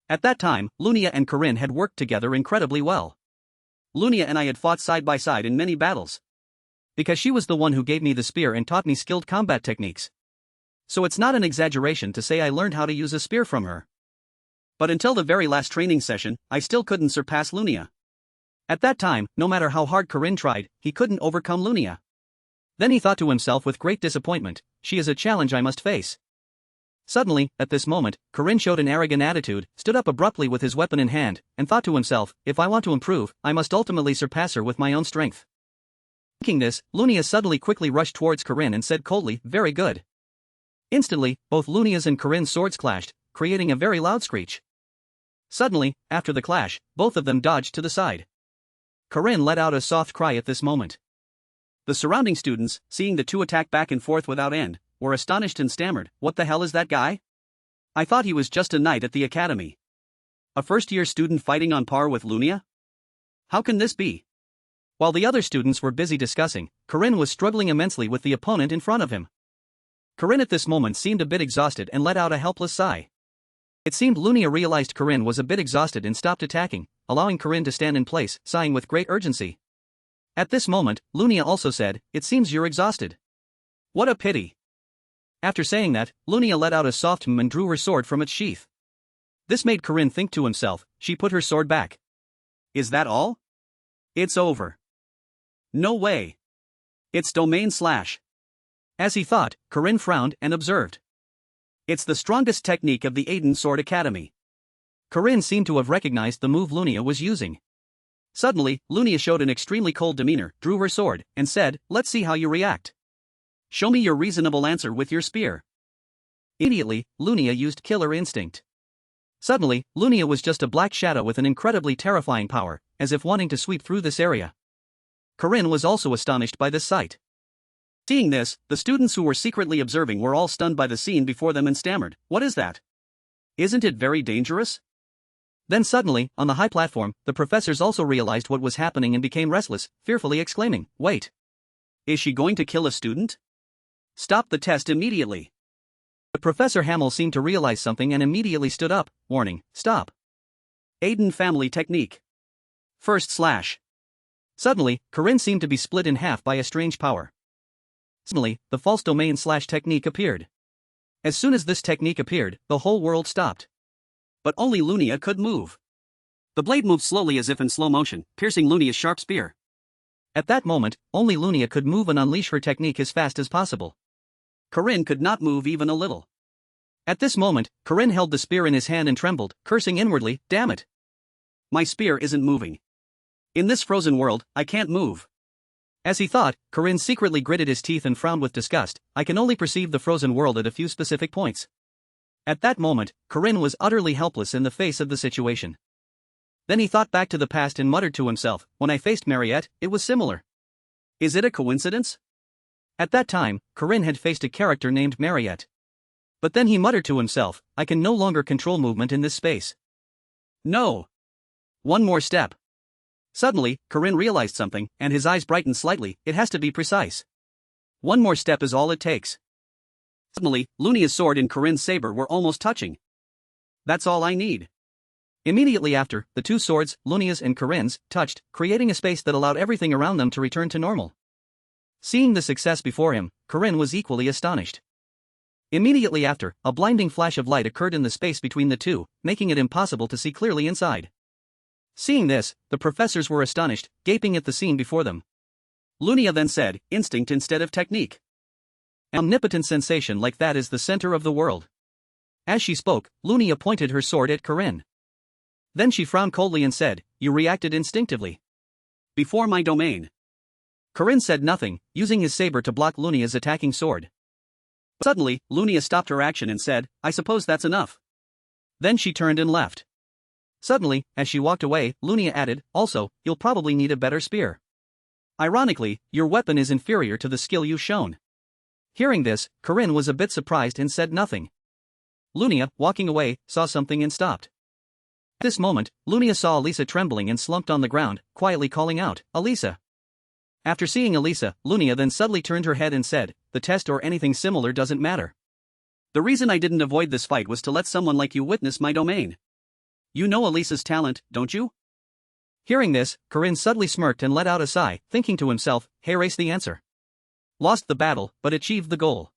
At that time, Lunia and Corinne had worked together incredibly well. Lunia and I had fought side by side in many battles. Because she was the one who gave me the spear and taught me skilled combat techniques. So it's not an exaggeration to say I learned how to use a spear from her. But until the very last training session, I still couldn't surpass Lunia. At that time, no matter how hard Corinne tried, he couldn't overcome Lunia. Then he thought to himself with great disappointment, "She is a challenge I must face." Suddenly, at this moment, Corinne showed an arrogant attitude, stood up abruptly with his weapon in hand, and thought to himself, if I want to improve, I must ultimately surpass her with my own strength. Thinking this, Lunia suddenly quickly rushed towards Corinne and said coldly, very good. Instantly, both Lunia's and Corinne's swords clashed, creating a very loud screech. Suddenly, after the clash, both of them dodged to the side. Corinne let out a soft cry at this moment. The surrounding students, seeing the two attack back and forth without end, were astonished and stammered, what the hell is that guy? I thought he was just a knight at the academy. A first-year student fighting on par with Lunia? How can this be? While the other students were busy discussing, Corinne was struggling immensely with the opponent in front of him. Corinne at this moment seemed a bit exhausted and let out a helpless sigh. It seemed Lunia realized Corinne was a bit exhausted and stopped attacking, allowing Corinne to stand in place, sighing with great urgency. At this moment, Lunia also said, it seems you're exhausted. What a pity. After saying that, Lunia let out a soft "hm" and drew her sword from its sheath. This made Corinne think to himself, she put her sword back. Is that all? It's over. No way. It's domain slash. As he thought, Corinne frowned and observed. It's the strongest technique of the Aiden Sword Academy. Corinne seemed to have recognized the move Lunia was using. Suddenly, Lunia showed an extremely cold demeanor, drew her sword, and said, let's see how you react. Show me your reasonable answer with your spear. Immediately, Lunia used Killer Instinct. Suddenly, Lunia was just a black shadow with an incredibly terrifying power, as if wanting to sweep through this area. Corinne was also astonished by this sight. Seeing this, the students who were secretly observing were all stunned by the scene before them and stammered, what is that? Isn't it very dangerous? Then suddenly, on the high platform, the professors also realized what was happening and became restless, fearfully exclaiming, wait. Is she going to kill a student? Stop the test immediately. But Professor Hamill seemed to realize something and immediately stood up, warning, stop. Aiden family technique. First slash. Suddenly, Corinne seemed to be split in half by a strange power. Suddenly, the false domain slash technique appeared. As soon as this technique appeared, the whole world stopped. But only Lunia could move. The blade moved slowly as if in slow motion, piercing Lunia's sharp spear. At that moment, only Lunia could move and unleash her technique as fast as possible. Corinne could not move even a little. At this moment, Corinne held the spear in his hand and trembled, cursing inwardly, damn it. My spear isn't moving. In this frozen world, I can't move. As he thought, Corinne secretly gritted his teeth and frowned with disgust, I can only perceive the frozen world at a few specific points. At that moment, Corinne was utterly helpless in the face of the situation. Then he thought back to the past and muttered to himself, when I faced Marriott, it was similar. Is it a coincidence? At that time, Corinne had faced a character named Marriott. But then he muttered to himself, I can no longer control movement in this space. No. One more step. Suddenly, Corinne realized something, and his eyes brightened slightly, it has to be precise. One more step is all it takes. Suddenly, Lunia's sword and Corinne's saber were almost touching. That's all I need. Immediately after, the two swords, Lunia's and Corinne's, touched, creating a space that allowed everything around them to return to normal. Seeing the success before him, Corinne was equally astonished. Immediately after, a blinding flash of light occurred in the space between the two, making it impossible to see clearly inside. Seeing this, the professors were astonished, gaping at the scene before them. Lunia then said, instinct instead of technique. An omnipotent sensation like that is the center of the world. As she spoke, Lunia pointed her sword at Corinne. Then she frowned coldly and said, you reacted instinctively. Before my domain. Corinne said nothing, using his saber to block Lunia's attacking sword. Suddenly, Lunia stopped her action and said, I suppose that's enough. Then she turned and left. Suddenly, as she walked away, Lunia added, also, you'll probably need a better spear. Ironically, your weapon is inferior to the skill you've shown. Hearing this, Corinne was a bit surprised and said nothing. Lunia, walking away, saw something and stopped. At this moment, Lunia saw Alisa trembling and slumped on the ground, quietly calling out, Alisa. After seeing Alisa, Lunia then suddenly turned her head and said, the test or anything similar doesn't matter. The reason I didn't avoid this fight was to let someone like you witness my domain. You know Alisa's talent, don't you? Hearing this, Corinne suddenly smirked and let out a sigh, thinking to himself, hey, race the answer. Lost the battle, but achieved the goal.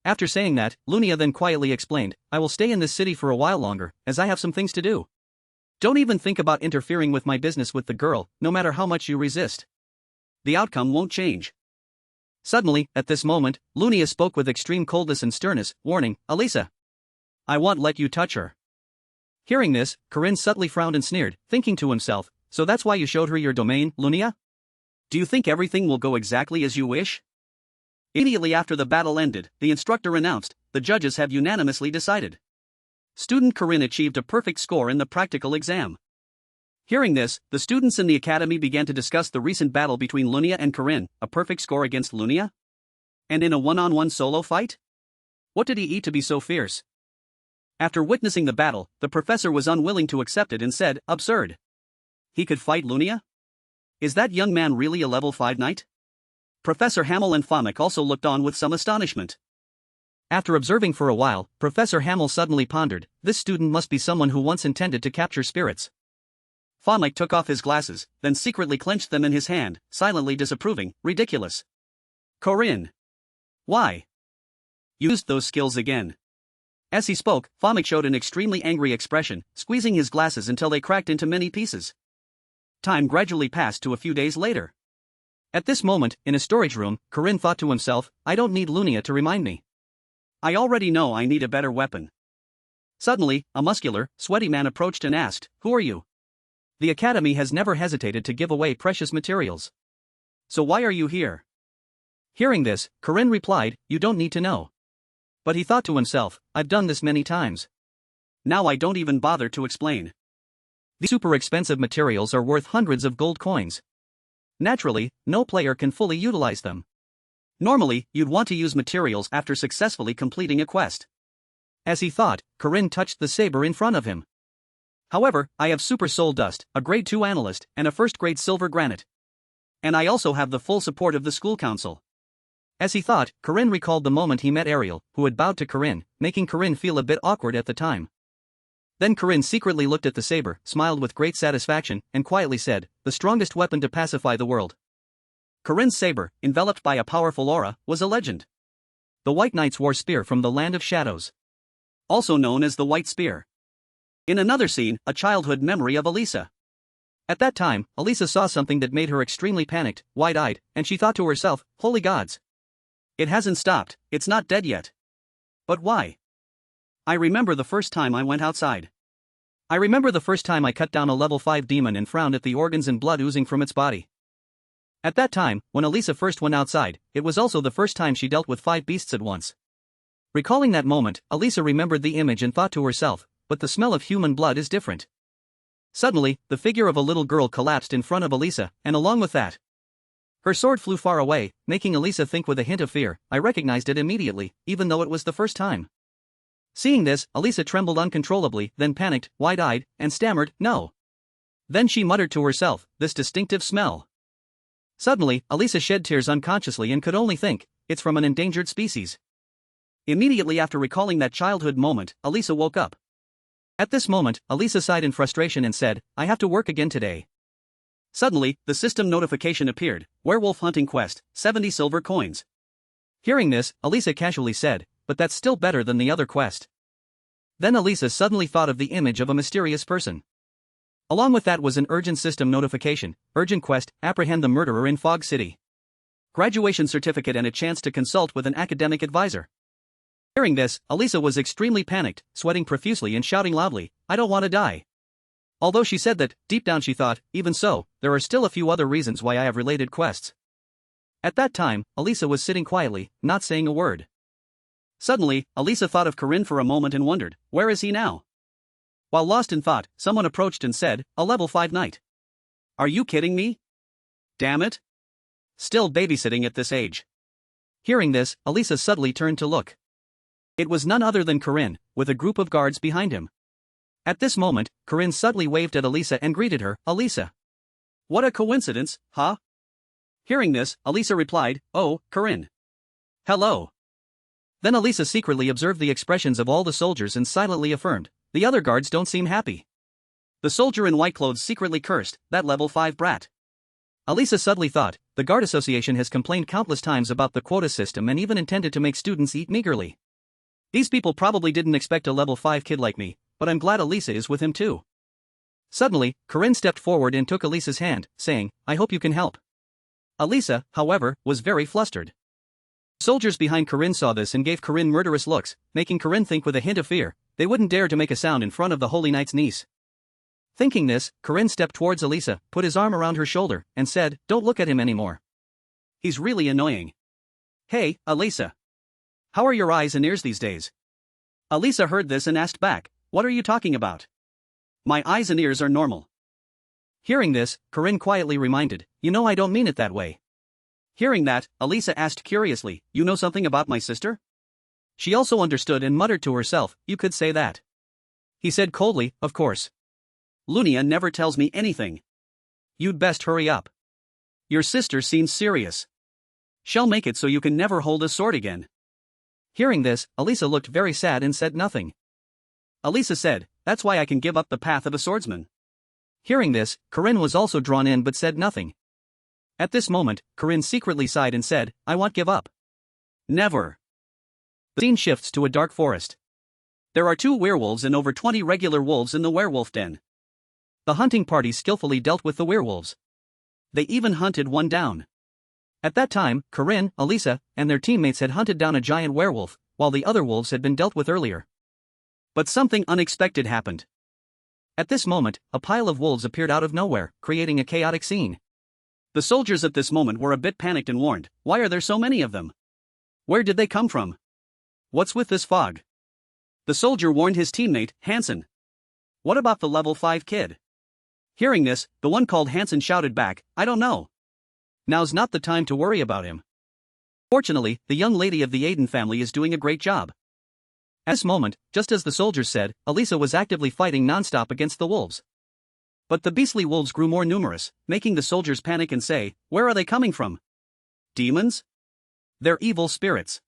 After saying that, Lunia then quietly explained, I will stay in this city for a while longer, as I have some things to do. Don't even think about interfering with my business with the girl, no matter how much you resist. The outcome won't change. Suddenly, at this moment, Lunia spoke with extreme coldness and sternness, warning, Alisa. I won't let you touch her. Hearing this, Corinne subtly frowned and sneered, thinking to himself, so that's why you showed her your domain, Lunia? Do you think everything will go exactly as you wish? Immediately after the battle ended, the instructor announced, the judges have unanimously decided. Student Corinne achieved a perfect score in the practical exam. Hearing this, the students in the academy began to discuss the recent battle between Lunia and Corinne, a perfect score against Lunia? And in a one-on-one solo fight? What did he eat to be so fierce? After witnessing the battle, the professor was unwilling to accept it and said, absurd. He could fight Lunia? Is that young man really a level 5 knight? Professor Hamel and Famek also looked on with some astonishment. After observing for a while, Professor Hamel suddenly pondered, this student must be someone who once intended to capture spirits. Famek took off his glasses, then secretly clenched them in his hand, silently disapproving, ridiculous. Corinne. Why? Used those skills again. As he spoke, Famek showed an extremely angry expression, squeezing his glasses until they cracked into many pieces. Time gradually passed to a few days later. At this moment, in a storage room, Corinne thought to himself, I don't need Lunia to remind me. I already know I need a better weapon. Suddenly, a muscular, sweaty man approached and asked, who are you? The academy has never hesitated to give away precious materials. So why are you here? Hearing this, Corinne replied, you don't need to know. But he thought to himself, I've done this many times. Now I don't even bother to explain. These super expensive materials are worth hundreds of gold coins. Naturally, no player can fully utilize them. Normally, you'd want to use materials after successfully completing a quest. As he thought, Corinne touched the saber in front of him. However, I have super soul dust, a grade 2 analyst, and a first grade silver granite. And I also have the full support of the school council. As he thought, Corinne recalled the moment he met Ariel, who had bowed to Corinne, making Corinne feel a bit awkward at the time. Then Corinne secretly looked at the saber, smiled with great satisfaction, and quietly said, the strongest weapon to pacify the world. Corinne's saber, enveloped by a powerful aura, was a legend. The White Knights wore spear from the Land of Shadows. Also known as the White Spear. In another scene, a childhood memory of Alisa. At that time, Alisa saw something that made her extremely panicked, wide-eyed, and she thought to herself, holy gods. It hasn't stopped, it's not dead yet. But why? I remember the first time I went outside. I remember the first time I cut down a level 5 demon and frowned at the organs and blood oozing from its body. At that time, when Alisa first went outside, it was also the first time she dealt with 5 beasts at once. Recalling that moment, Alisa remembered the image and thought to herself, but the smell of human blood is different. Suddenly, the figure of a little girl collapsed in front of Alisa, and along with that, her sword flew far away, making Alisa think with a hint of fear. I recognized it immediately, even though it was the first time. Seeing this, Alisa trembled uncontrollably, then panicked, wide-eyed, and stammered, no. Then she muttered to herself, this distinctive smell. Suddenly, Alisa shed tears unconsciously and could only think, it's from an endangered species. Immediately after recalling that childhood moment, Alisa woke up. At this moment, Alisa sighed in frustration and said, I have to work again today. Suddenly, the system notification appeared, Werewolf Hunting Quest, 70 silver coins. Hearing this, Alisa casually said, but that's still better than the other quest. Then Alisa suddenly thought of the image of a mysterious person. Along with that was an urgent system notification, urgent quest, apprehend the murderer in Fog City. Graduation certificate and a chance to consult with an academic advisor. Hearing this, Alisa was extremely panicked, sweating profusely and shouting loudly, I don't want to die. Although she said that, deep down she thought, even so, there are still a few other reasons why I have related quests. At that time, Alisa was sitting quietly, not saying a word. Suddenly, Alisa thought of Corinne for a moment and wondered, where is he now? While lost in thought, someone approached and said, a level 5 knight. Are you kidding me? Damn it. Still babysitting at this age. Hearing this, Alisa suddenly turned to look. It was none other than Corinne, with a group of guards behind him. At this moment, Corinne suddenly waved at Alisa and greeted her, Alisa. What a coincidence, huh? Hearing this, Alisa replied, oh, Corinne. Hello. Then Alisa secretly observed the expressions of all the soldiers and silently affirmed, the other guards don't seem happy. The soldier in white clothes secretly cursed, that level 5 brat. Alisa suddenly thought, the Guard Association has complained countless times about the quota system and even intended to make students eat meagerly. These people probably didn't expect a level 5 kid like me, but I'm glad Alisa is with him too. Suddenly, Corinne stepped forward and took Alisa's hand, saying, I hope you can help. Alisa, however, was very flustered. Soldiers behind Corinne saw this and gave Corinne murderous looks, making Corinne think with a hint of fear, they wouldn't dare to make a sound in front of the Holy Knight's niece. Thinking this, Corinne stepped towards Alisa, put his arm around her shoulder, and said, "Don't look at him anymore. He's really annoying." "Hey, Alisa. How are your eyes and ears these days?" Alisa heard this and asked back, "What are you talking about? My eyes and ears are normal." Hearing this, Corinne quietly reminded, "You know I don't mean it that way." Hearing that, Alisa asked curiously, "You know something about my sister?" She also understood and muttered to herself, "You could say that." He said coldly, "Of course. Lunia never tells me anything. You'd best hurry up. Your sister seems serious. She'll make it so you can never hold a sword again." Hearing this, Alisa looked very sad and said nothing. Alisa said, "That's why I can give up the path of a swordsman." Hearing this, Corinne was also drawn in but said nothing. At this moment, Corinne secretly sighed and said, "I won't give up. Never." The scene shifts to a dark forest. There are 2 werewolves and over 20 regular wolves in the werewolf den. The hunting party skillfully dealt with the werewolves. They even hunted one down. At that time, Corinne, Alisa, and their teammates had hunted down a giant werewolf, while the other wolves had been dealt with earlier. But something unexpected happened. At this moment, a pile of wolves appeared out of nowhere, creating a chaotic scene. The soldiers at this moment were a bit panicked and warned, "Why are there so many of them? Where did they come from? What's with this fog?" The soldier warned his teammate, Hansen. "What about the level 5 kid?" Hearing this, the one called Hansen shouted back, "I don't know. Now's not the time to worry about him. Fortunately, the young lady of the Aiden family is doing a great job." At this moment, just as the soldiers said, Alisa was actively fighting non-stop against the wolves. But the beastly wolves grew more numerous, making the soldiers panic and say, "Where are they coming from? Demons? They're evil spirits.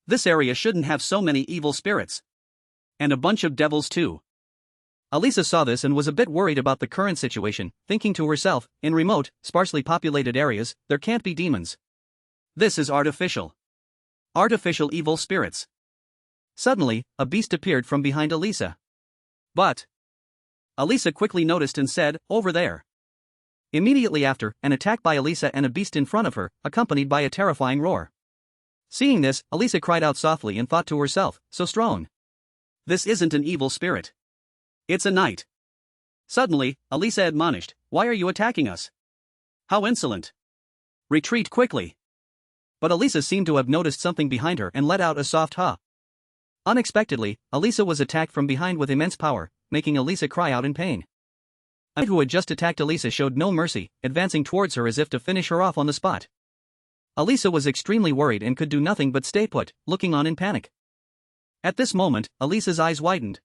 This area shouldn't have so many evil spirits. And a bunch of devils too." Alisa saw this and was a bit worried about the current situation, thinking to herself, in remote, sparsely populated areas, there can't be demons. This is artificial. Artificial evil spirits. Suddenly, a beast appeared from behind Alisa. But Alisa quickly noticed and said, "Over there." Immediately after, an attack by Alisa and a beast in front of her, accompanied by a terrifying roar. Seeing this, Alisa cried out softly and thought to herself, "So strong. This isn't an evil spirit. It's a knight." Suddenly, Alisa admonished, "Why are you attacking us? How insolent. Retreat quickly." But Alisa seemed to have noticed something behind her and let out a soft "ha." Unexpectedly, Alisa was attacked from behind with immense power, making Alisa cry out in pain. A knight who had just attacked Alisa showed no mercy, advancing towards her as if to finish her off on the spot. Alisa was extremely worried and could do nothing but stay put, looking on in panic. At this moment, Alisa's eyes widened.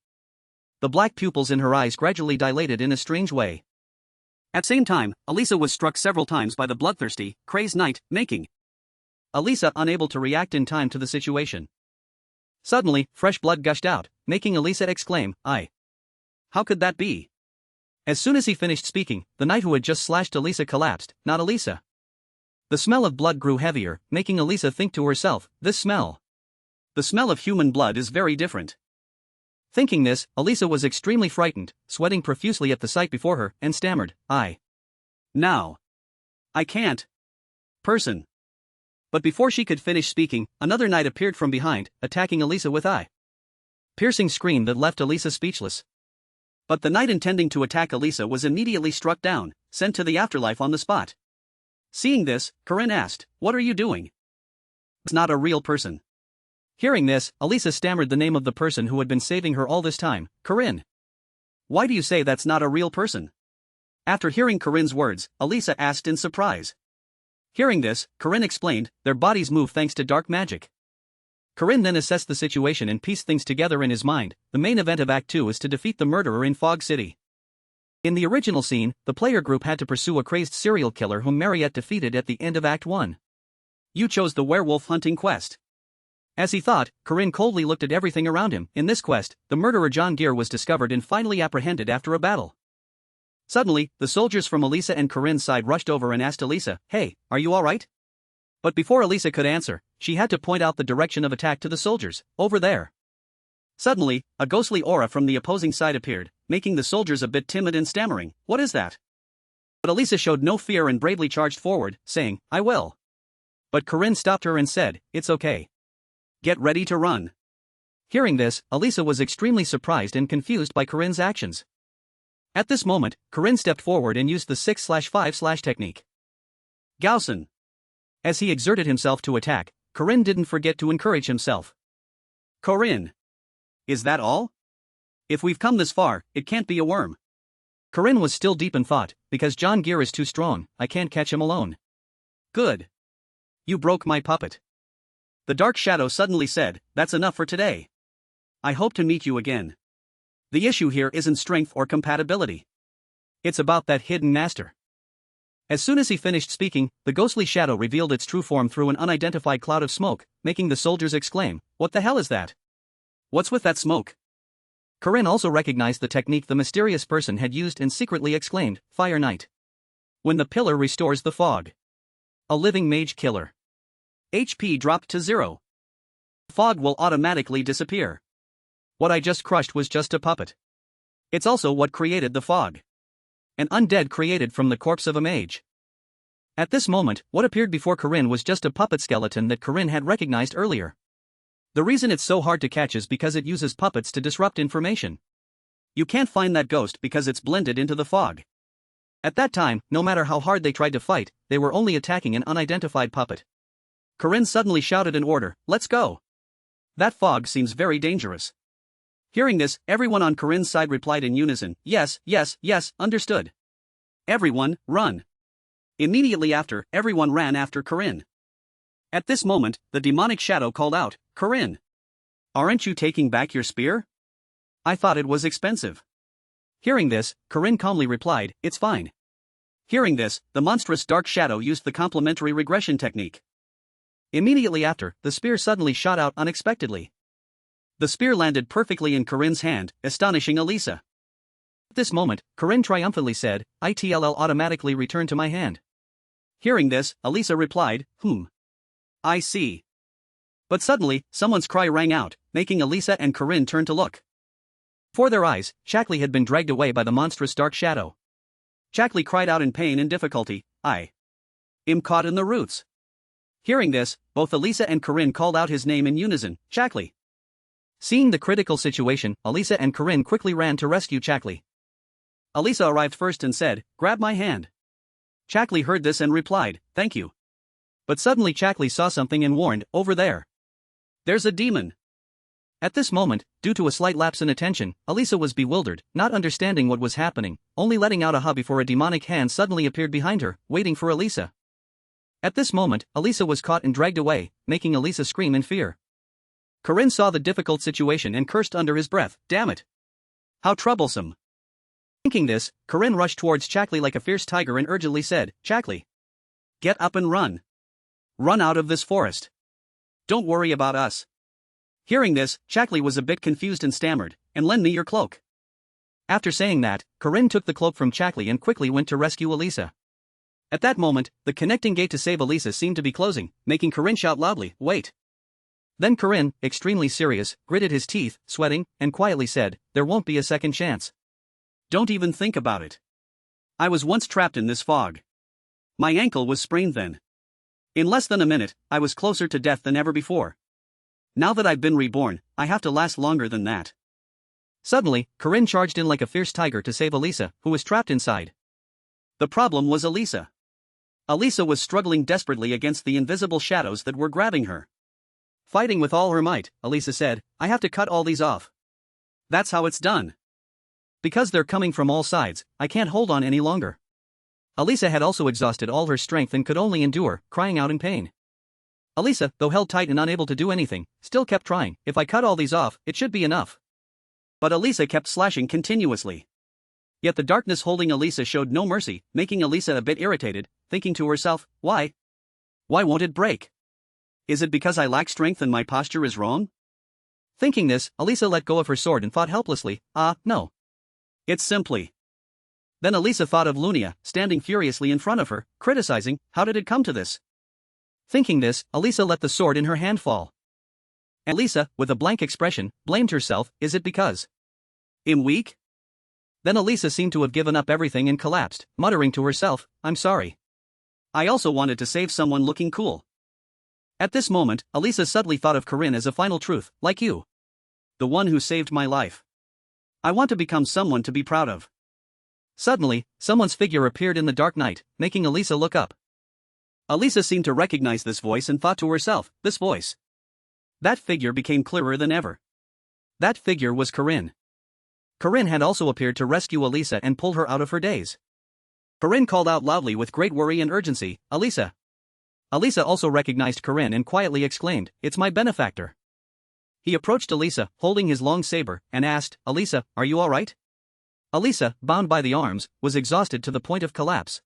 The black pupils in her eyes gradually dilated in a strange way. At the same time, Alisa was struck several times by the bloodthirsty, crazed knight, making Alisa unable to react in time to the situation. Suddenly, fresh blood gushed out, making Alisa exclaim, "I. How could that be?" As soon as he finished speaking, the knight who had just slashed Alisa collapsed, not Alisa. The smell of blood grew heavier, making Alisa think to herself, "This smell. The smell of human blood is very different." Thinking this, Alisa was extremely frightened, sweating profusely at the sight before her, and stammered, "I. Now. I can't. Person." But before she could finish speaking, another knight appeared from behind, attacking Alisa with a piercing scream that left Alisa speechless. But the knight intending to attack Alisa was immediately struck down, sent to the afterlife on the spot. Seeing this, Corinne asked, "What are you doing? It's not a real person." Hearing this, Alisa stammered the name of the person who had been saving her all this time, "Corinne. Why do you say that's not a real person?" After hearing Corinne's words, Alisa asked in surprise. Hearing this, Corinne explained, "Their bodies move thanks to dark magic." Corinne then assessed the situation and pieced things together in his mind. The main event of Act 2 is to defeat the murderer in Fog City. In the original scene, the player group had to pursue a crazed serial killer whom Marriott defeated at the end of Act 1. You chose the werewolf hunting quest. As he thought, Corinne coldly looked at everything around him. In this quest, the murderer John Gear was discovered and finally apprehended after a battle. Suddenly, the soldiers from Alisa and Corinne's side rushed over and asked Alisa, "Hey, are you alright?" But before Alisa could answer, she had to point out the direction of attack to the soldiers, "Over there." Suddenly, a ghostly aura from the opposing side appeared, making the soldiers a bit timid and stammering, "What is that?" But Alisa showed no fear and bravely charged forward, saying, "I will." But Corinne stopped her and said, "It's okay. Get ready to run." Hearing this, Alisa was extremely surprised and confused by Corinne's actions. At this moment, Corinne stepped forward and used the 6/5/ technique. Gaussen. As he exerted himself to attack, Corinne didn't forget to encourage himself. Corinne. Is that all? If we've come this far, it can't be a worm. Corinne was still deep in thought, because John Gear is too strong, I can't catch him alone. Good. You broke my puppet. The Dark Shadow suddenly said, that's enough for today. I hope to meet you again. The issue here isn't strength or compatibility. It's about that hidden master. As soon as he finished speaking, the ghostly shadow revealed its true form through an unidentified cloud of smoke, making the soldiers exclaim, "What the hell is that? What's with that smoke?" Corinne also recognized the technique the mysterious person had used and secretly exclaimed, "Fire Knight. When the pillar restores the fog. A living mage killer. HP dropped to 0. Fog will automatically disappear. What I just crushed was just a puppet. It's also what created the fog. An undead created from the corpse of a mage." At this moment, what appeared before Corinne was just a puppet skeleton that Corinne had recognized earlier. The reason it's so hard to catch is because it uses puppets to disrupt information. You can't find that ghost because it's blended into the fog. At that time, no matter how hard they tried to fight, they were only attacking an unidentified puppet. Corinne suddenly shouted an order, "Let's go. That fog seems very dangerous." Hearing this, everyone on Corinne's side replied in unison, "Yes, yes, yes, understood. Everyone, run." Immediately after, everyone ran after Corinne. At this moment, the demonic shadow called out, "Corinne! Aren't you taking back your spear? I thought it was expensive." Hearing this, Corinne calmly replied, "It's fine." Hearing this, the monstrous dark shadow used the complementary regression technique. Immediately after, the spear suddenly shot out unexpectedly. The spear landed perfectly in Corinne's hand, astonishing Alisa. At this moment, Corinne triumphantly said, "ITLL automatically returned to my hand." Hearing this, Alisa replied, I see." But suddenly, someone's cry rang out, making Alisa and Corinne turn to look. Before their eyes, Shackley had been dragged away by the monstrous dark shadow. Shackley cried out in pain and difficulty, "I am caught in the roots." Hearing this, both Alisa and Corinne called out his name in unison, "Shackley." Seeing the critical situation, Alisa and Corinne quickly ran to rescue Shackley. Alisa arrived first and said, "Grab my hand." Shackley heard this and replied, "Thank you." But suddenly Shackley saw something and warned, "Over there. There's a demon." At this moment, due to a slight lapse in attention, Alisa was bewildered, not understanding what was happening, only letting out a huh before a demonic hand suddenly appeared behind her, waiting for Alisa. At this moment, Alisa was caught and dragged away, making Alisa scream in fear. Corinne saw the difficult situation and cursed under his breath, "Damn it! How troublesome." Thinking this, Corinne rushed towards Shackley like a fierce tiger and urgently said, "Shackley, get up and run. Run out of this forest. Don't worry about us." Hearing this, Shackley was a bit confused and stammered, "And lend me your cloak." After saying that, Corinne took the cloak from Shackley and quickly went to rescue Alisa. At that moment, the connecting gate to save Alisa seemed to be closing, making Corinne shout loudly, "Wait." Then Corinne, extremely serious, gritted his teeth, sweating, and quietly said, "There won't be a second chance. Don't even think about it. I was once trapped in this fog. My ankle was sprained then. In less than a minute, I was closer to death than ever before. Now that I've been reborn, I have to last longer than that." Suddenly, Corinne charged in like a fierce tiger to save Alisa, who was trapped inside. The problem was Alisa. Alisa was struggling desperately against the invisible shadows that were grabbing her. Fighting with all her might, Alisa said, "I have to cut all these off. That's how it's done. Because they're coming from all sides, I can't hold on any longer." Alisa had also exhausted all her strength and could only endure, crying out in pain. Alisa, though held tight and unable to do anything, still kept trying, "If I cut all these off, it should be enough." But Alisa kept slashing continuously. Yet the darkness holding Alisa showed no mercy, making Alisa a bit irritated, thinking to herself, Why won't it break? Is it because I lack strength and my posture is wrong?" Thinking this, Alisa let go of her sword and thought helplessly, No. It's simply. Then Alisa thought of Lunia, standing furiously in front of her, criticizing, "How did it come to this?" Thinking this, Alisa let the sword in her hand fall. Alisa, with a blank expression, blamed herself, "Is it because I'm weak?" Then Alisa seemed to have given up everything and collapsed, muttering to herself, "I'm sorry. I also wanted to save someone looking cool." At this moment, Alisa suddenly thought of Corinne as a final truth, "Like you. The one who saved my life. I want to become someone to be proud of. Suddenly, someone's figure appeared in the dark night, making Alisa look up. Alisa seemed to recognize this voice and thought to herself, this voice. That figure became clearer than ever. That figure was Corinne. Corinne had also appeared to rescue Alisa and pull her out of her daze. Corinne called out loudly with great worry and urgency, Alisa. Alisa also recognized Corinne and quietly exclaimed, "It's my benefactor." He approached Alisa, holding his long saber, and asked, "Alisa, are you all right?" Alisa, bound by the arms, was exhausted to the point of collapse.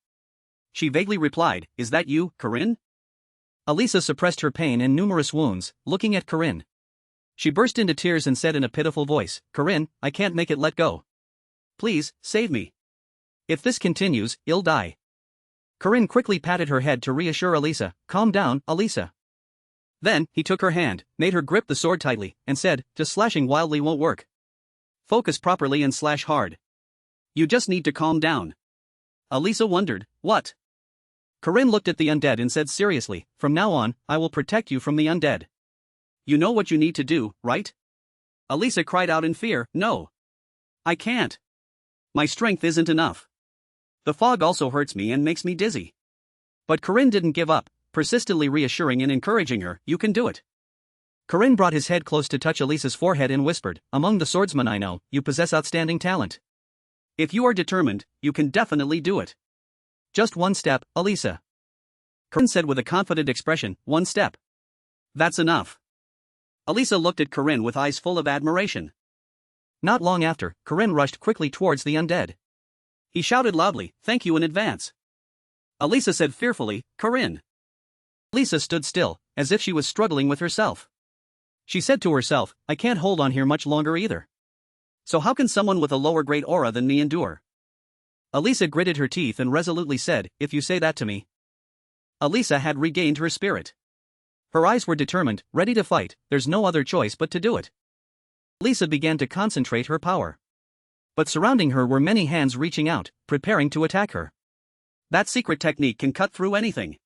She vaguely replied, "Is that you, Corinne?" Alisa suppressed her pain and numerous wounds, looking at Corinne. She burst into tears and said in a pitiful voice, "Corinne, I can't make it let go. Please, save me. If this continues, I'll die." Corinne quickly patted her head to reassure Alisa, "Calm down, Alisa." Then, he took her hand, made her grip the sword tightly, and said, "Just slashing wildly won't work. Focus properly and slash hard. You just need to calm down." Alisa wondered, "What?" Corinne looked at the undead and said seriously, "From now on, I will protect you from the undead." You know what you need to do, right? Alisa cried out in fear, "No. I can't. My strength isn't enough. The fog also hurts me and makes me dizzy." But Corinne didn't give up, persistently reassuring and encouraging her, "You can do it." Corinne brought his head close to touch Alisa's forehead and whispered, "Among the swordsmen I know, you possess outstanding talent. If you are determined, you can definitely do it. Just one step, Alisa." Corinne said with a confident expression, "One step. That's enough." Alisa looked at Corinne with eyes full of admiration. Not long after, Corinne rushed quickly towards the undead. He shouted loudly, "Thank you in advance." Alisa said fearfully, "Corinne." Alisa stood still, as if she was struggling with herself. She said to herself, "I can't hold on here much longer either. So how can someone with a lower grade aura than me endure?" Alisa gritted her teeth and resolutely said, "If you say that to me." Alisa had regained her spirit. Her eyes were determined, ready to fight, there's no other choice but to do it. Alisa began to concentrate her power. But surrounding her were many hands reaching out, preparing to attack her. That secret technique can cut through anything.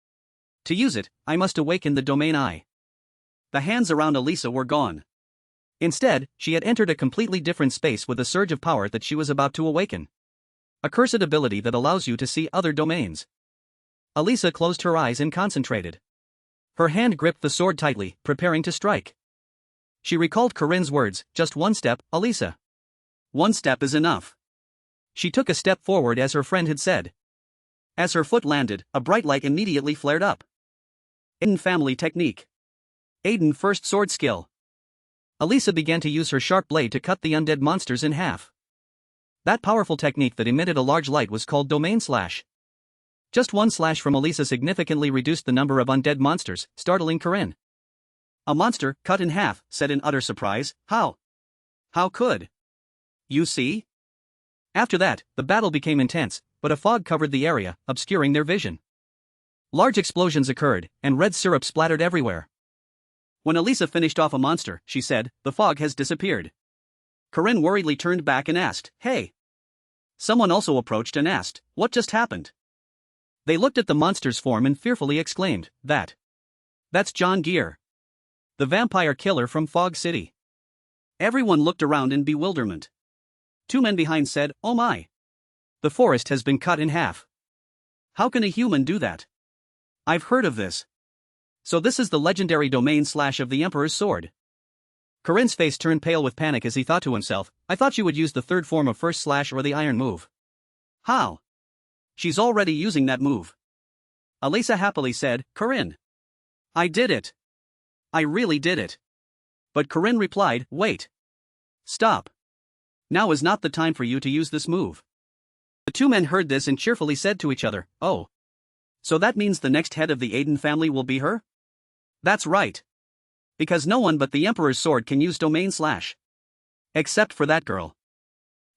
To use it, I must awaken the domain I. The hands around Alisa were gone. Instead, she had entered a completely different space with a surge of power that she was about to awaken. A cursed ability that allows you to see other domains. Alisa closed her eyes and concentrated. Her hand gripped the sword tightly, preparing to strike. She recalled Corinne's words, "Just one step, Alisa. One step is enough." She took a step forward as her friend had said. As her foot landed, a bright light immediately flared up. Aiden family technique. Aiden first sword skill. Alisa began to use her sharp blade to cut the undead monsters in half. That powerful technique that emitted a large light was called domain slash. Just one slash from Alisa significantly reduced the number of undead monsters, startling Corinne. "A monster, cut in half," said in utter surprise, "How? How could you see?" After that, the battle became intense, but a fog covered the area, obscuring their vision. Large explosions occurred, and red syrup splattered everywhere. When Alisa finished off a monster, she said, "The fog has disappeared." Corinne worriedly turned back and asked, "Hey." Someone also approached and asked, "What just happened?" They looked at the monster's form and fearfully exclaimed, That's John Gear. The vampire killer from Fog City." Everyone looked around in bewilderment. Two men behind said, "Oh my. The forest has been cut in half. How can a human do that? I've heard of this. So this is the legendary domain slash of the Emperor's sword." Corinne's face turned pale with panic as he thought to himself, "I thought you would use the third form of first slash or the iron move." "How? She's already using that move." Alisa happily said, "Corinne. I did it. I really did it." But Corinne replied, "Wait. Stop. Now is not the time for you to use this move." The two men heard this and cheerfully said to each other, "Oh. So that means the next head of the Aiden family will be her?" "That's right. Because no one but the Emperor's sword can use domain slash. Except for that girl."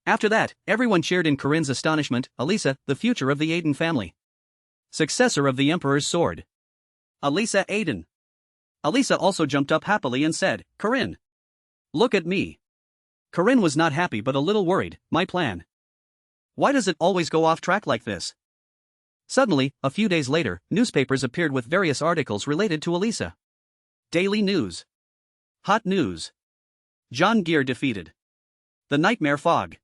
After that, everyone cheered in Corinne's astonishment, Alisa, the future of the Aiden family. Successor of the Emperor's sword. Alisa Aiden. Alisa also jumped up happily and said, "Corinne. Look at me." Corinne was not happy but a little worried, "My plan. Why does it always go off track like this?" Suddenly, a few days later, newspapers appeared with various articles related to Alisa. Daily news. Hot news. John Gear defeated. The Nightmare Fog.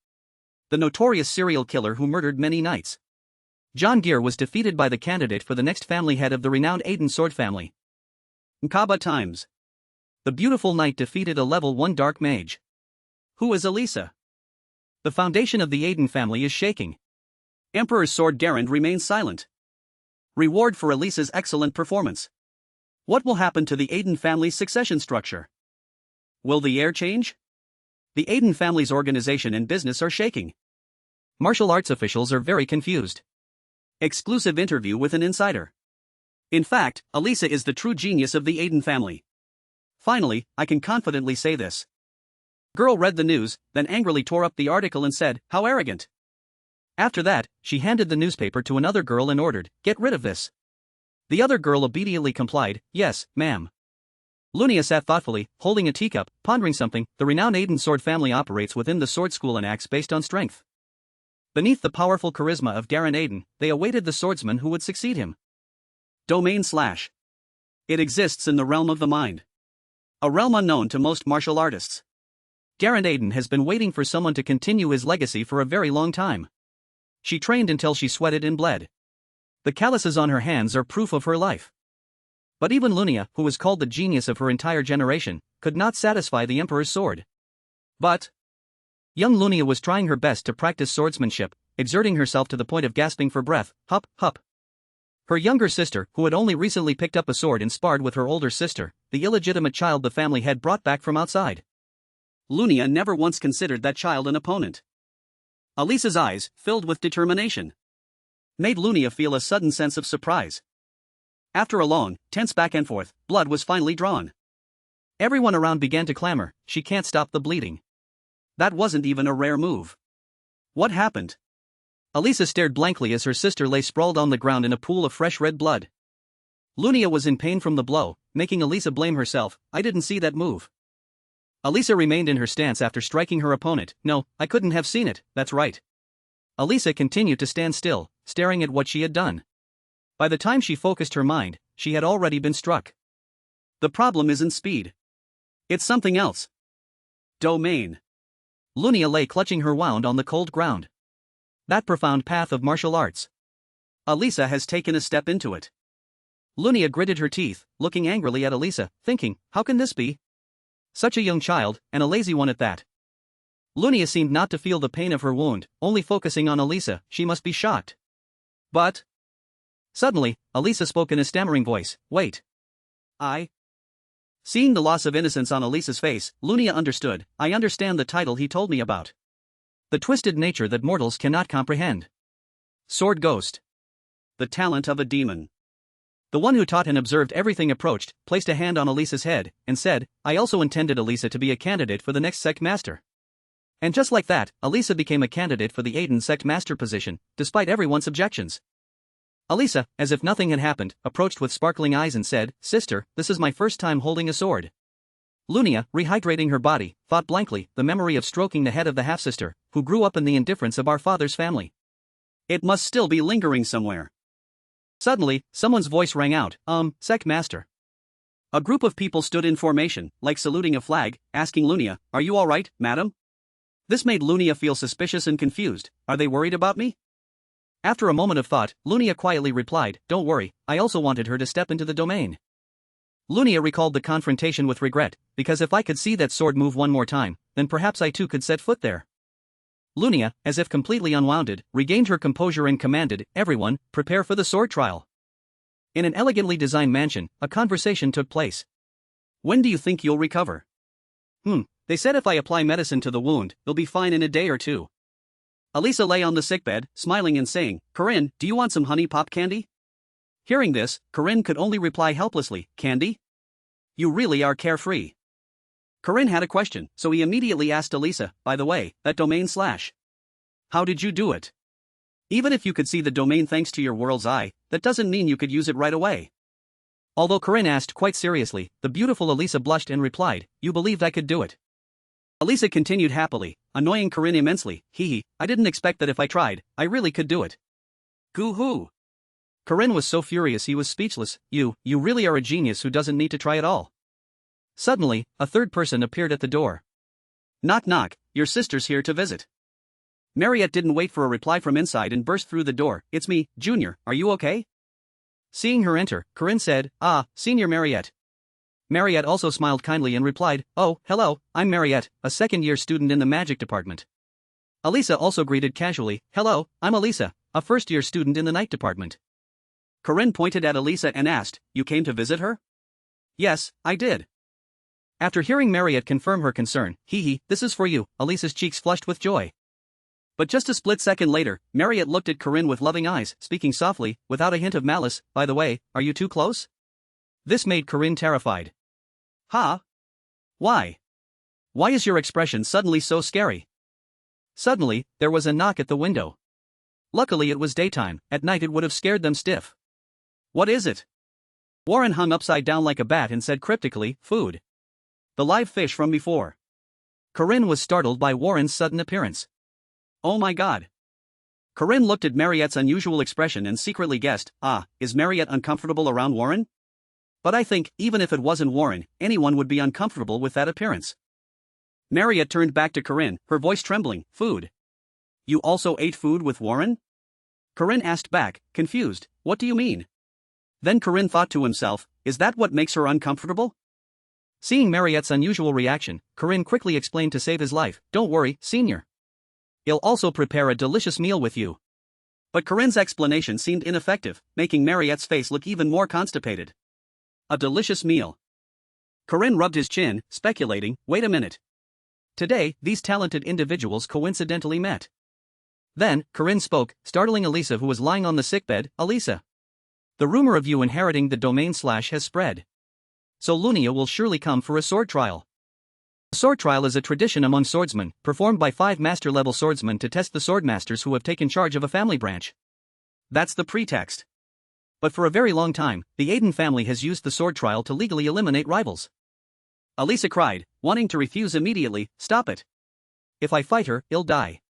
The notorious serial killer who murdered many knights. John Gear was defeated by the candidate for the next family head of the renowned Aiden sword family. Makaba times. The beautiful knight defeated a level 1 dark mage. Who is Alisa? The foundation of the Aiden family is shaking. Emperor's sword Garand remains silent. Reward for Alisa's excellent performance. What will happen to the Aiden family's succession structure? Will the heir change? The Aiden family's organization and business are shaking. Martial arts officials are very confused. Exclusive interview with an insider. In fact, Alisa is the true genius of the Aiden family. Finally, I can confidently say this. Girl read the news, then angrily tore up the article and said, "How arrogant." After that, she handed the newspaper to another girl and ordered, "Get rid of this." The other girl obediently complied, "Yes, ma'am." Lunia sat thoughtfully, holding a teacup, pondering something. The renowned Aiden sword family operates within the sword school and acts based on strength. Beneath the powerful charisma of Garen Aiden, they awaited the swordsman who would succeed him. Domain / It exists in the realm of the mind. A realm unknown to most martial artists. Garen Aiden has been waiting for someone to continue his legacy for a very long time. She trained until she sweated and bled. The calluses on her hands are proof of her life. But even Lunia, who was called the genius of her entire generation, could not satisfy the Emperor's sword. But young Lunia was trying her best to practice swordsmanship, exerting herself to the point of gasping for breath. Hup, hup. Her younger sister, who had only recently picked up a sword and sparred with her older sister, the illegitimate child the family had brought back from outside. Lunia never once considered that child an opponent. Alisa's eyes, filled with determination, made Lunia feel a sudden sense of surprise. After a long, tense back and forth, blood was finally drawn. Everyone around began to clamor, "She can't stop the bleeding." That wasn't even a rare move. What happened? Alisa stared blankly as her sister lay sprawled on the ground in a pool of fresh red blood. Lunia was in pain from the blow, making Alisa blame herself. "I didn't see that move." Alisa remained in her stance after striking her opponent. "No, I couldn't have seen it, that's right." Alisa continued to stand still, staring at what she had done. By the time she focused her mind, she had already been struck. The problem isn't speed. It's something else. Domain. Lunia lay clutching her wound on the cold ground. That profound path of martial arts. Alisa has taken a step into it. Lunia gritted her teeth, looking angrily at Alisa, thinking, how can this be? Such a young child, and a lazy one at that. Lunia seemed not to feel the pain of her wound, only focusing on Alisa. She must be shocked. But suddenly, Alisa spoke in a stammering voice. "Wait. Seeing the loss of innocence on Alisa's face, Lunia understood. "I understand the title he told me about. The twisted nature that mortals cannot comprehend. Sword Ghost. The talent of a demon." The one who taught and observed everything approached, placed a hand on Alisa's head, and said, "I also intended Alisa to be a candidate for the next sect master." And just like that, Alisa became a candidate for the Aiden sect master position, despite everyone's objections. Alisa, as if nothing had happened, approached with sparkling eyes and said, "Sister, this is my first time holding a sword." Lunia, rehydrating her body, thought blankly, the memory of stroking the head of the half-sister, who grew up in the indifference of our father's family. It must still be lingering somewhere. Suddenly, someone's voice rang out, sect master." A group of people stood in formation, like saluting a flag, asking Lunia, "Are you all right, madam?" This made Lunia feel suspicious and confused. Are they worried about me? After a moment of thought, Lunia quietly replied, "Don't worry, I also wanted her to step into the domain." Lunia recalled the confrontation with regret, because if I could see that sword move one more time, then perhaps I too could set foot there. Lunia, as if completely unwounded, regained her composure and commanded, "Everyone, prepare for the sword trial." In an elegantly designed mansion, a conversation took place. "When do you think you'll recover?" They said if I apply medicine to the wound, it'll be fine in a day or two." Alisa lay on the sickbed, smiling and saying, "Corinne, do you want some honey pop candy?" Hearing this, Corinne could only reply helplessly, "Candy? You really are carefree." Corinne had a question, so he immediately asked Alisa, "By the way, that domain / how did you do it? Even if you could see the domain thanks to your world's eye, that doesn't mean you could use it right away." Although Corinne asked quite seriously, the beautiful Alisa blushed and replied, "You believed I could do it." Alisa continued happily, annoying Corinne immensely, I didn't expect that if I tried, I really could do it." Goo-hoo. Corinne was so furious he was speechless. You really are a genius who doesn't need to try at all." Suddenly, a third person appeared at the door. Knock knock, your sister's here to visit. Marriott didn't wait for a reply from inside and burst through the door. It's me, Junior, are you okay? Seeing her enter, Corinne said, "Ah, Senior Marriott." Marriott also smiled kindly and replied, "Oh, hello, I'm Marriott, a second-year student in the magic department." Alisa also greeted casually, "Hello, I'm Alisa, a first-year student in the night department." Corinne pointed at Alisa and asked, "You came to visit her?" "Yes, I did." After hearing Marriott confirm her concern, this is for you, Alisa's cheeks flushed with joy. But just a split second later, Marriott looked at Corinne with loving eyes, speaking softly, without a hint of malice, "By the way, are you too close?" This made Corinne terrified. "Huh? Why? Why is your expression suddenly so scary?" Suddenly, there was a knock at the window. Luckily it was daytime, at night it would have scared them stiff. "What is it?" Warren hung upside down like a bat and said cryptically, "Food. The live fish from before." Corinne was startled by Warren's sudden appearance. "Oh my god." Corinne looked at Marriott's unusual expression and secretly guessed, is Marriott uncomfortable around Warren? But I think, even if it wasn't Warren, anyone would be uncomfortable with that appearance. Marriott turned back to Corinne, her voice trembling, "Food? You also ate food with Warren?" Corinne asked back, confused, "What do you mean?" Then Corinne thought to himself, is that what makes her uncomfortable? Seeing Marriott's unusual reaction, Corinne quickly explained to save his life, "Don't worry, Senior. I'll also prepare a delicious meal with you." But Corinne's explanation seemed ineffective, making Marriott's face look even more constipated. A delicious meal. Corinne rubbed his chin, speculating, wait a minute. Today, these talented individuals coincidentally met. Then, Corinne spoke, startling Alisa who was lying on the sickbed. "Alisa. The rumor of you inheriting the domain / has spread. So Lunia will surely come for a sword trial." A sword trial is a tradition among swordsmen, performed by 5 master-level swordsmen to test the swordmasters who have taken charge of a family branch. That's the pretext. But for a very long time, the Aiden family has used the sword trial to legally eliminate rivals. Alisa cried, wanting to refuse immediately, "Stop it. If I fight her, I'll die."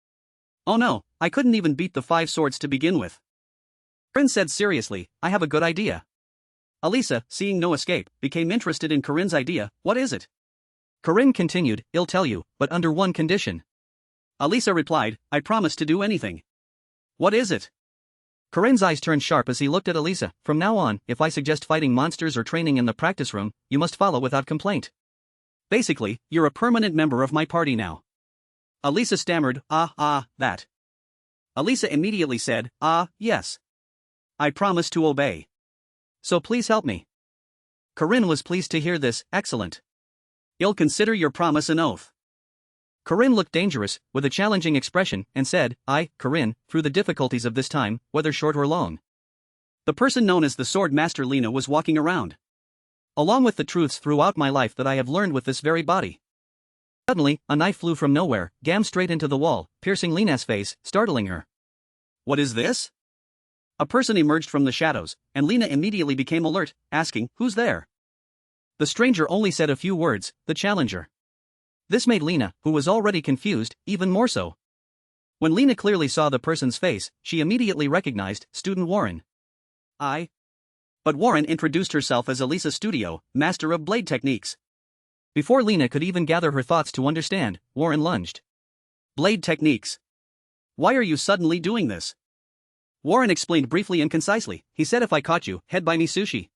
"Oh no, I couldn't even beat the 5 swords to begin with." Corinne said seriously, "I have a good idea." Alisa, seeing no escape, became interested in Corinne's idea. "What is it?" Corinne continued, "I'll tell you, but under one condition." Alisa replied, "I promise to do anything." "What is it?" Corinne's eyes turned sharp as he looked at Alisa. "From now on, if I suggest fighting monsters or training in the practice room, you must follow without complaint. Basically, you're a permanent member of my party now." Alisa stammered, that. Alisa immediately said, yes. "I promise to obey. So please help me." Corinne was pleased to hear this. "Excellent. I'll consider your promise an oath." Corinne looked dangerous, with a challenging expression, and said, Corinne, through the difficulties of this time, whether short or long." The person known as the Sword Master Lena was walking around. "Along with the truths throughout my life that I have learned with this very body." Suddenly, a knife flew from nowhere, jammed straight into the wall, piercing Lena's face, startling her. "What is this?" A person emerged from the shadows, and Lena immediately became alert, asking, "Who's there?" The stranger only said a few words, "The challenger." This made Lena, who was already confused, even more so. When Lena clearly saw the person's face, she immediately recognized Student Warren. But Warren introduced herself as Alisa Studio, master of blade techniques. Before Lena could even gather her thoughts to understand, Warren lunged. "Blade techniques. Why are you suddenly doing this?" Warren explained briefly and concisely. He said, "If I caught you, head buy me sushi."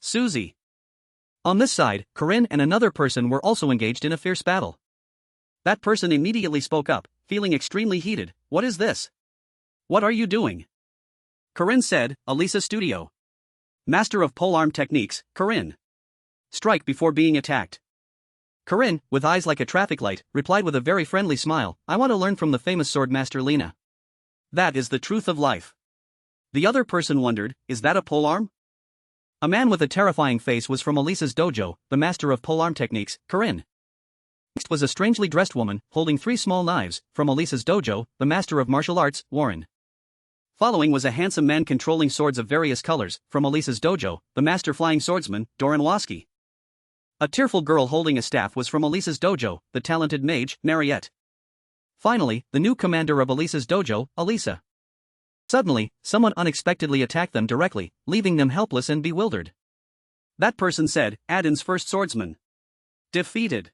Susie. On this side, Corinne and another person were also engaged in a fierce battle. That person immediately spoke up, feeling extremely heated. "What is this? What are you doing?" Corinne said, "Alisa Studio. Master of polearm techniques, Corinne. Strike before being attacked." Corinne, with eyes like a traffic light, replied with a very friendly smile, "I want to learn from the famous swordmaster Lena." That is the truth of life. The other person wondered, is that a polearm? A man with a terrifying face was from Alisa's dojo, the master of polearm techniques, Corinne. Next was a strangely dressed woman, holding 3 small knives, from Alisa's dojo, the master of martial arts, Warren. Following was a handsome man controlling swords of various colors, from Alisa's dojo, the master flying swordsman, Doranwaski. A tearful girl holding a staff was from Alisa's dojo, the talented mage, Marriott. Finally, the new commander of Alisa's dojo, Alisa. Suddenly, someone unexpectedly attacked them directly, leaving them helpless and bewildered. That person said, Adin's first swordsman. Defeated.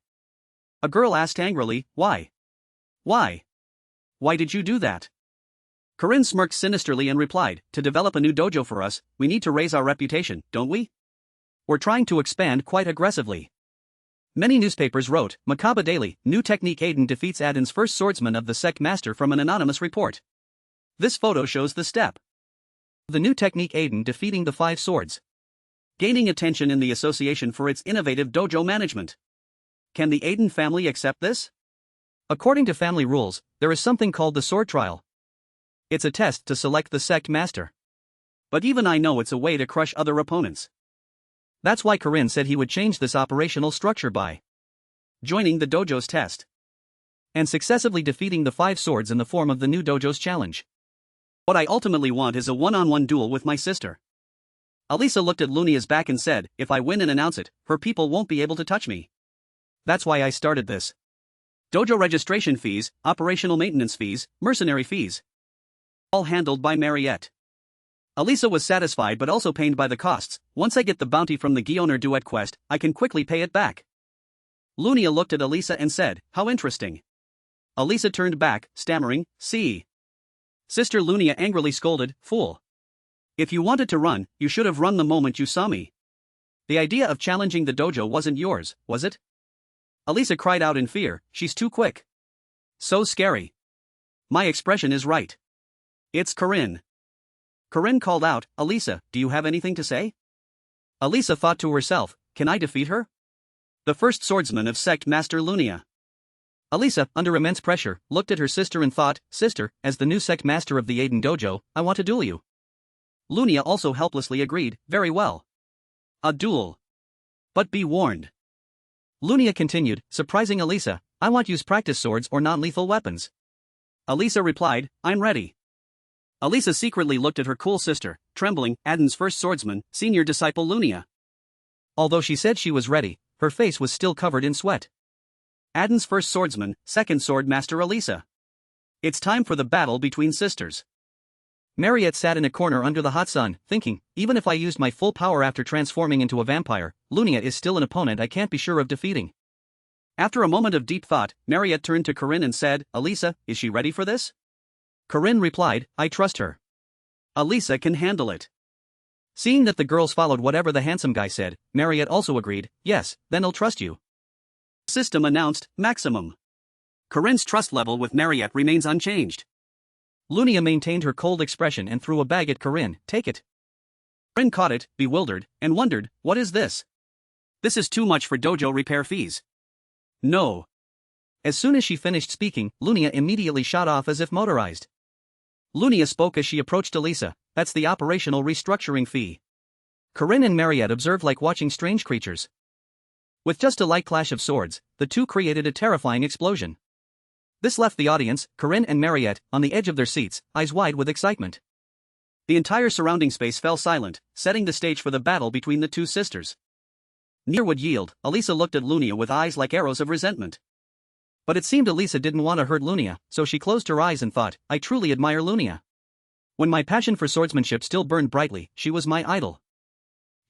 A girl asked angrily, why? Why? Why did you do that? Corinne smirked sinisterly and replied, to develop a new dojo for us, we need to raise our reputation, don't we? We're trying to expand quite aggressively. Many newspapers wrote, Makaba Daily, new technique Aiden defeats Aden's first swordsman of the sect master from an anonymous report. This photo shows the step. The new technique Aiden defeating the 5 swords. Gaining attention in the association for its innovative dojo management. Can the Aiden family accept this? According to family rules, there is something called the sword trial. It's a test to select the sect master. But even I know it's a way to crush other opponents. That's why Corinne said he would change this operational structure by joining the dojo's test and successively defeating the 5 swords in the form of the new dojo's challenge. What I ultimately want is a one-on-one duel with my sister. Alisa looked at Lunia's back and said, if I win and announce it, her people won't be able to touch me. That's why I started this. Dojo registration fees, operational maintenance fees, mercenary fees. All handled by Marriott. Alisa was satisfied but also pained by the costs. Once I get the bounty from the Gioner duet quest, I can quickly pay it back. Lunia looked at Alisa and said, how interesting. Alisa turned back, stammering, see. Sister Lunia angrily scolded, fool. If you wanted to run, you should have run the moment you saw me. The idea of challenging the dojo wasn't yours, was it? Alisa cried out in fear, she's too quick. So scary. My expression is right. It's Corinne. Corinne called out, Alisa, do you have anything to say? Alisa thought to herself, can I defeat her? The first swordsman of sect master Lunia. Alisa, under immense pressure, looked at her sister and thought, sister, as the new sect master of the Aiden dojo, I want to duel you. Lunia also helplessly agreed, very well. A duel. But be warned. Lunia continued, surprising Alisa, I want use practice swords or non-lethal weapons. Alisa replied, I'm ready. Alisa secretly looked at her cool sister, trembling, Aden's first swordsman, senior disciple Lunia. Although she said she was ready, her face was still covered in sweat. Aden's first swordsman, second sword master Alisa. It's time for the battle between sisters. Marriott sat in a corner under the hot sun, thinking, even if I used my full power after transforming into a vampire, Lunia is still an opponent I can't be sure of defeating. After a moment of deep thought, Marriott turned to Corinne and said, Alisa, is she ready for this? Corinne replied, I trust her. Alisa can handle it. Seeing that the girls followed whatever the handsome guy said, Marriott also agreed, yes, then I'll trust you. System announced, maximum. Corinne's trust level with Marriott remains unchanged. Lunia maintained her cold expression and threw a bag at Corinne, take it. Corinne caught it, bewildered, and wondered, what is this? This is too much for dojo repair fees. No. As soon as she finished speaking, Lunia immediately shot off as if motorized. Lunia spoke as she approached Alisa, that's the operational restructuring fee. Corinne and Marriott observed like watching strange creatures. With just a light clash of swords, the two created a terrifying explosion. This left the audience, Corinne and Marriott, on the edge of their seats, eyes wide with excitement. The entire surrounding space fell silent, setting the stage for the battle between the two sisters. Neither would yield. Alisa looked at Lunia with eyes like arrows of resentment. But it seemed Alisa didn't want to hurt Lunia, so she closed her eyes and thought, I truly admire Lunia. When my passion for swordsmanship still burned brightly, she was my idol.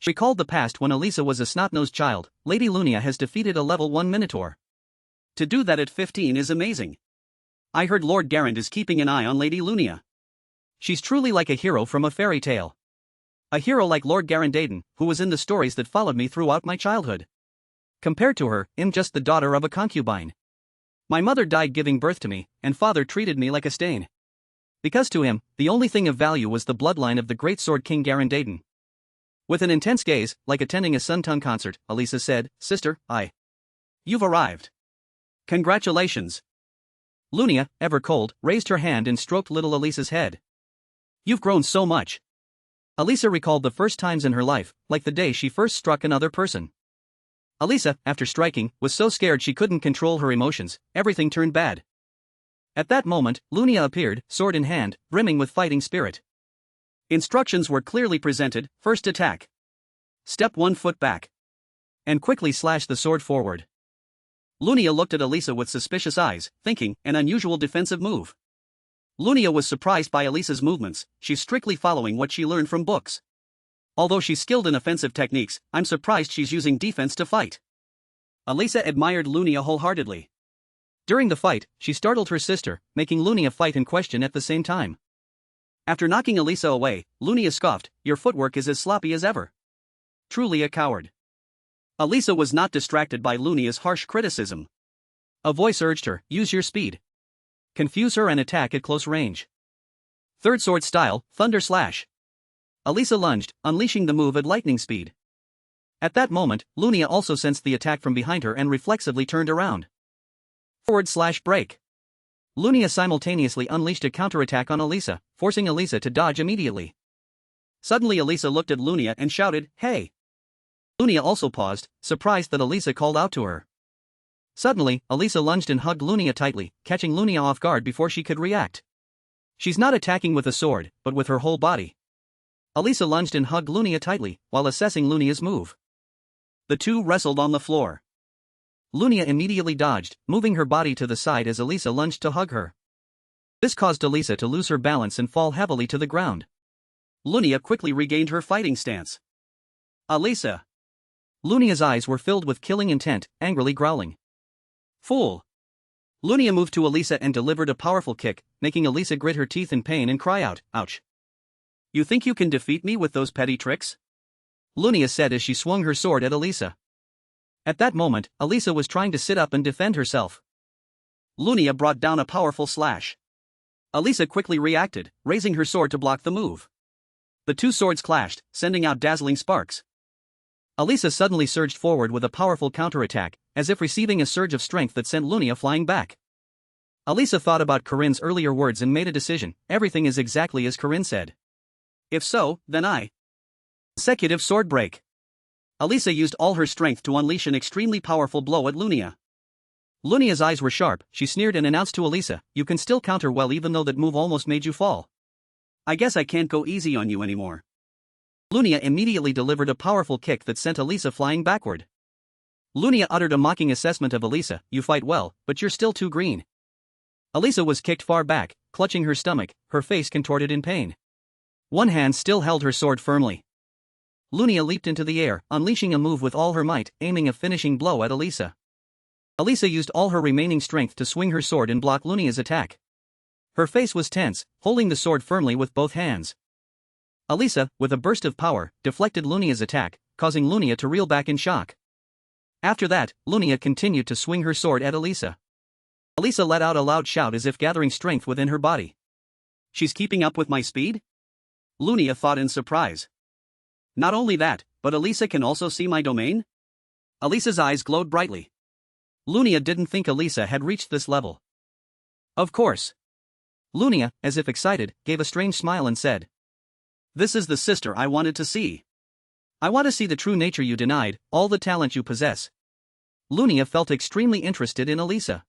She recalled the past when Alisa was a snot-nosed child. Lady Lunia has defeated a level 1 Minotaur. To do that at 15 is amazing. I heard Lord Garand is keeping an eye on Lady Lunia. She's truly like a hero from a fairy tale. A hero like Lord Garandaden, who was in the stories that followed me throughout my childhood. Compared to her, I'm just the daughter of a concubine. My mother died giving birth to me, and father treated me like a stain. Because to him, the only thing of value was the bloodline of the great sword king Garandaden. With an intense gaze, like attending a Sun Tongue concert, Alisa said, Sister, You've arrived. Congratulations. Lunia, ever cold, raised her hand and stroked little Alisa's head. You've grown so much. Alisa recalled the first times in her life, like the day she first struck another person. Alisa, after striking, was so scared she couldn't control her emotions, everything turned bad. At that moment, Lunia appeared, sword in hand, brimming with fighting spirit. Instructions were clearly presented, first attack. Step 1 foot back. And quickly slash the sword forward. Lunia looked at Alisa with suspicious eyes, thinking, an unusual defensive move. Lunia was surprised by Alisa's movements, she's strictly following what she learned from books. Although she's skilled in offensive techniques, I'm surprised she's using defense to fight. Alisa admired Lunia wholeheartedly. During the fight, she startled her sister, making Lunia fight and question at the same time. After knocking Alisa away, Lunia scoffed, "Your footwork is as sloppy as ever. Truly a coward." Alisa was not distracted by Lunia's harsh criticism. A voice urged her, "Use your speed. Confuse her and attack at close range." Third sword style, Thunder Slash. Alisa lunged, unleashing the move at lightning speed. At that moment, Lunia also sensed the attack from behind her and reflexively turned around. Forward slash break. Lunia simultaneously unleashed a counterattack on Alisa, forcing Alisa to dodge immediately. Suddenly Alisa looked at Lunia and shouted, "Hey!" Lunia also paused, surprised that Alisa called out to her. Suddenly, Alisa lunged and hugged Lunia tightly, catching Lunia off guard before she could react. She's not attacking with a sword, but with her whole body. Alisa lunged and hugged Lunia tightly, while assessing Lunia's move. The two wrestled on the floor. Lunia immediately dodged, moving her body to the side as Alisa lunged to hug her. This caused Alisa to lose her balance and fall heavily to the ground. Lunia quickly regained her fighting stance. "Alisa!" Lunia's eyes were filled with killing intent, angrily growling. "Fool!" Lunia moved to Alisa and delivered a powerful kick, making Alisa grit her teeth in pain and cry out, "Ouch! You think you can defeat me with those petty tricks?" Lunia said as she swung her sword at Alisa. At that moment, Alisa was trying to sit up and defend herself. Lunia brought down a powerful slash. Alisa quickly reacted, raising her sword to block the move. The two swords clashed, sending out dazzling sparks. Alisa suddenly surged forward with a powerful counterattack, as if receiving a surge of strength that sent Lunia flying back. Alisa thought about Corinne's earlier words and made a decision. Everything is exactly as Corinne said. If so, then I. Consecutive sword break. Alisa used all her strength to unleash an extremely powerful blow at Lunia. Lunia's eyes were sharp. She sneered and announced to Alisa, "You can still counter well even though that move almost made you fall. I guess I can't go easy on you anymore." Lunia immediately delivered a powerful kick that sent Alisa flying backward. Lunia uttered a mocking assessment of Alisa, "You fight well, but you're still too green." Alisa was kicked far back, clutching her stomach, her face contorted in pain. One hand still held her sword firmly. Lunia leaped into the air, unleashing a move with all her might, aiming a finishing blow at Alisa. Alisa used all her remaining strength to swing her sword and block Lunia's attack. Her face was tense, holding the sword firmly with both hands. Alisa, with a burst of power, deflected Lunia's attack, causing Lunia to reel back in shock. After that, Lunia continued to swing her sword at Alisa. Alisa let out a loud shout as if gathering strength within her body. "She's keeping up with my speed?" Lunia thought in surprise. "Not only that, but Alisa can also see my domain?" Alisa's eyes glowed brightly. Lunia didn't think Alisa had reached this level. "Of course." Lunia, as if excited, gave a strange smile and said, "This is the sister I wanted to see. I want to see the true nature you denied, all the talent you possess." Lunia felt extremely interested in Alisa.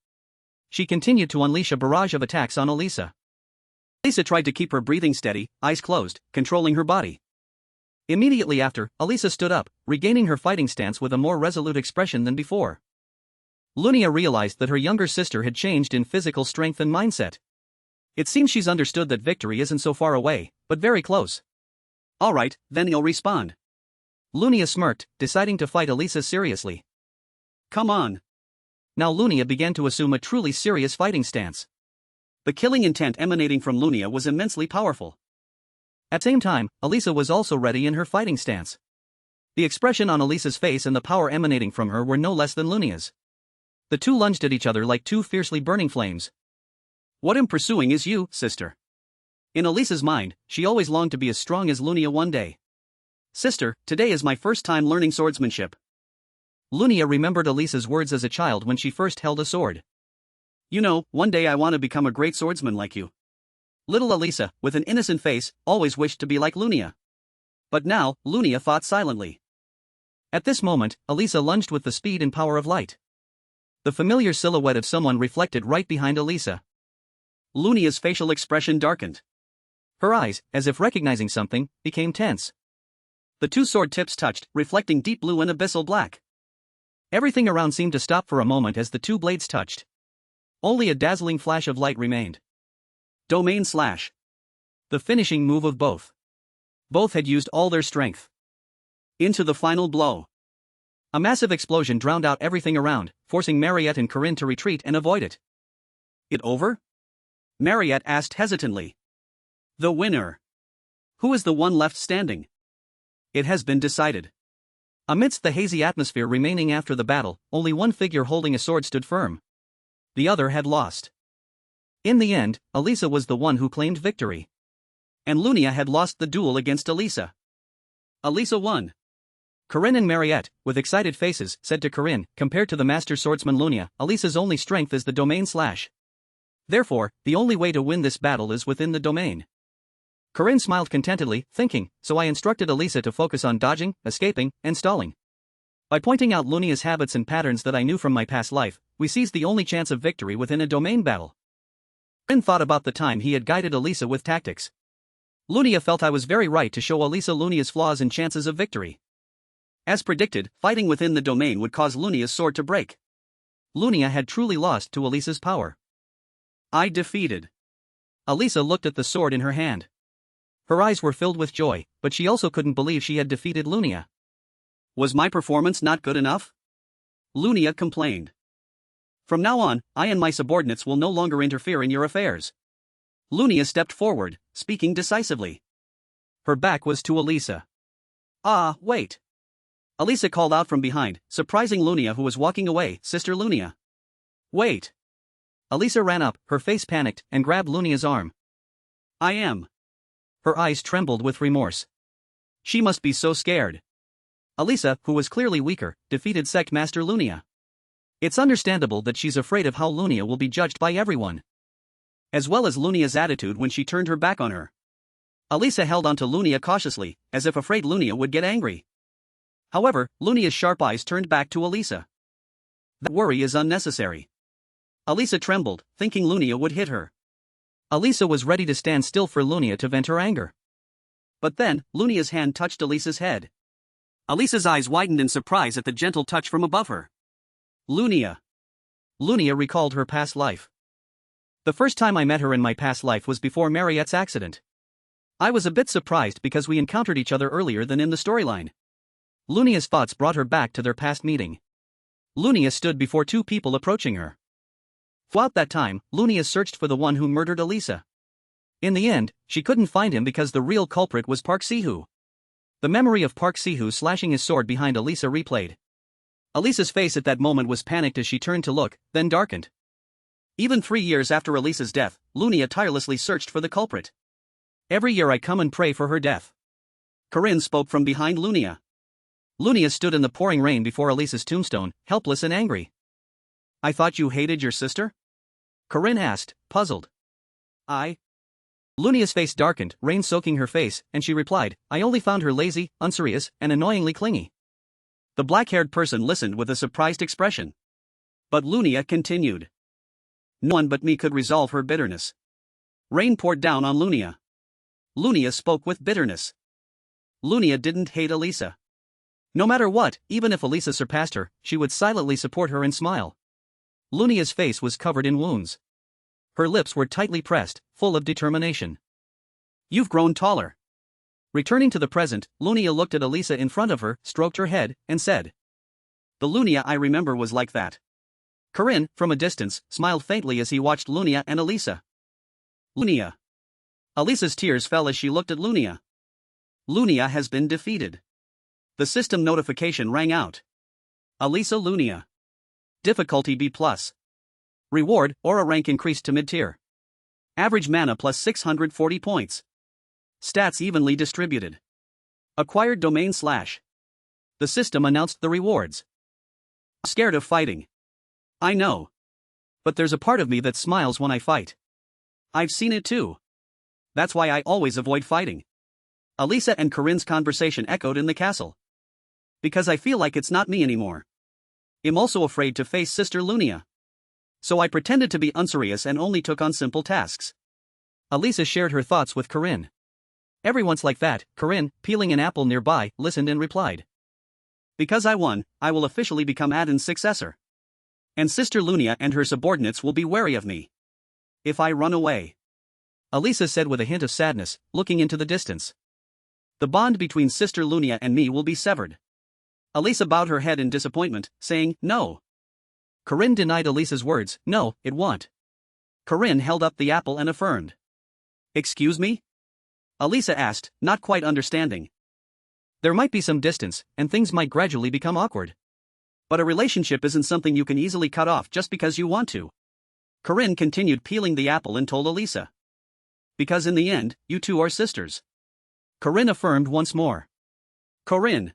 She continued to unleash a barrage of attacks on Alisa. Alisa tried to keep her breathing steady, eyes closed, controlling her body. Immediately after, Alisa stood up, regaining her fighting stance with a more resolute expression than before. Lunia realized that her younger sister had changed in physical strength and mindset. It seems she's understood that victory isn't so far away, but very close. "Alright, then you'll respond." Lunia smirked, deciding to fight Alisa seriously. "Come on." Now Lunia began to assume a truly serious fighting stance. The killing intent emanating from Lunia was immensely powerful. At the same time, Alisa was also ready in her fighting stance. The expression on Alisa's face and the power emanating from her were no less than Lunia's. The two lunged at each other like two fiercely burning flames. "What I'm pursuing is you, sister." In Alisa's mind, she always longed to be as strong as Lunia one day. "Sister, today is my first time learning swordsmanship." Lunia remembered Alisa's words as a child when she first held a sword. "You know, one day I want to become a great swordsman like you." Little Alisa, with an innocent face, always wished to be like Lunia. But now, Lunia thought silently. At this moment, Alisa lunged with the speed and power of light. The familiar silhouette of someone reflected right behind Alisa. Lunia's facial expression darkened. Her eyes, as if recognizing something, became tense. The two sword tips touched, reflecting deep blue and abyssal black. Everything around seemed to stop for a moment as the two blades touched. Only a dazzling flash of light remained. Domain slash. The finishing move of both. Both had used all their strength. Into the final blow. A massive explosion drowned out everything around, forcing Marriott and Corinne to retreat and avoid it. It over? Marriott asked hesitantly. The winner. Who is the one left standing? It has been decided. Amidst the hazy atmosphere remaining after the battle, only one figure holding a sword stood firm. The other had lost. In the end, Alisa was the one who claimed victory. And Lunia had lost the duel against Alisa. Alisa won. Corinne and Marriott, with excited faces, said to Corinne, compared to the master swordsman Lunia, Alisa's only strength is the domain slash. Therefore, the only way to win this battle is within the domain. Corinne smiled contentedly, thinking, so I instructed Alisa to focus on dodging, escaping, and stalling. By pointing out Lunia's habits and patterns that I knew from my past life, we seized the only chance of victory within a domain battle. Corinne thought about the time he had guided Alisa with tactics. Lunia felt I was very right to show Alisa Lunia's flaws and chances of victory. As predicted, fighting within the domain would cause Lunia's sword to break. Lunia had truly lost to Alisa's power. I defeated. Alisa looked at the sword in her hand. Her eyes were filled with joy, but she also couldn't believe she had defeated Lunia. Was my performance not good enough? Lunia complained. From now on, I and my subordinates will no longer interfere in your affairs. Lunia stepped forward, speaking decisively. Her back was to Alisa. Ah, wait. Alisa called out from behind, surprising Lunia who was walking away. Sister Lunia. Wait. Alisa ran up, her face panicked, and grabbed Lunia's arm. I am. Her eyes trembled with remorse. She must be so scared. Alisa, who was clearly weaker, defeated Sect Master Lunia. It's understandable that she's afraid of how Lunia will be judged by everyone. As well as Lunia's attitude when she turned her back on her. Alisa held onto Lunia cautiously, as if afraid Lunia would get angry. However, Lunia's sharp eyes turned back to Alisa. That worry is unnecessary. Alisa trembled, thinking Lunia would hit her. Alisa was ready to stand still for Lunia to vent her anger. But then, Lunia's hand touched Alisa's head. Alisa's eyes widened in surprise at the gentle touch from above her. Lunia. Lunia recalled her past life. The first time I met her in my past life was before Marriott's accident. I was a bit surprised because we encountered each other earlier than in the storyline. Lunia's thoughts brought her back to their past meeting. Lunia stood before two people approaching her. Throughout that time, Lunia searched for the one who murdered Alisa. In the end, she couldn't find him because the real culprit was Park Ciu. The memory of Park Ciu slashing his sword behind Alisa replayed. Alisa's face at that moment was panicked as she turned to look, then darkened. Even 3 years after Alisa's death, Lunia tirelessly searched for the culprit. Every year I come and pray for her death. Corinne spoke from behind Lunia. Lunia stood in the pouring rain before Alisa's tombstone, helpless and angry. I thought you hated your sister? Corinne asked, puzzled. Lunia's face darkened, rain soaking her face, and she replied, I only found her lazy, unserious, and annoyingly clingy. The black-haired person listened with a surprised expression. But Lunia continued. No one but me could resolve her bitterness. Rain poured down on Lunia. Lunia spoke with bitterness. Lunia didn't hate Alisa. No matter what, even if Alisa surpassed her, she would silently support her and smile. Lunia's face was covered in wounds. Her lips were tightly pressed, full of determination. You've grown taller. Returning to the present, Lunia looked at Alisa in front of her, stroked her head, and said. The Lunia I remember was like that. Corinne, from a distance, smiled faintly as he watched Lunia and Alisa. Lunia. Alisa's tears fell as she looked at Lunia. Lunia has been defeated. The system notification rang out. Alisa Lunia. Difficulty B+. Reward, Aura rank increased to mid-tier. Average mana plus 640 points. Stats evenly distributed. Acquired domain slash. The system announced the rewards. Scared of fighting. I know. But there's a part of me that smiles when I fight. I've seen it too. That's why I always avoid fighting. Alisa and Corinne's conversation echoed in the castle. Because I feel like it's not me anymore. I'm also afraid to face Sister Lunia. So I pretended to be unserious and only took on simple tasks. Alisa shared her thoughts with Corinne. Everyone's like that. Corinne, peeling an apple nearby, listened and replied. Because I won, I will officially become Adin's successor. And Sister Lunia and her subordinates will be wary of me. If I run away. Alisa said with a hint of sadness, looking into the distance. The bond between Sister Lunia and me will be severed. Alisa bowed her head in disappointment, saying, no. Corinne denied Alisa's words, no, it won't. Corinne held up the apple and affirmed. Excuse me? Alisa asked, not quite understanding. There might be some distance, and things might gradually become awkward. But a relationship isn't something you can easily cut off just because you want to. Corinne continued peeling the apple and told Alisa. Because in the end, you two are sisters. Corinne affirmed once more. Corinne.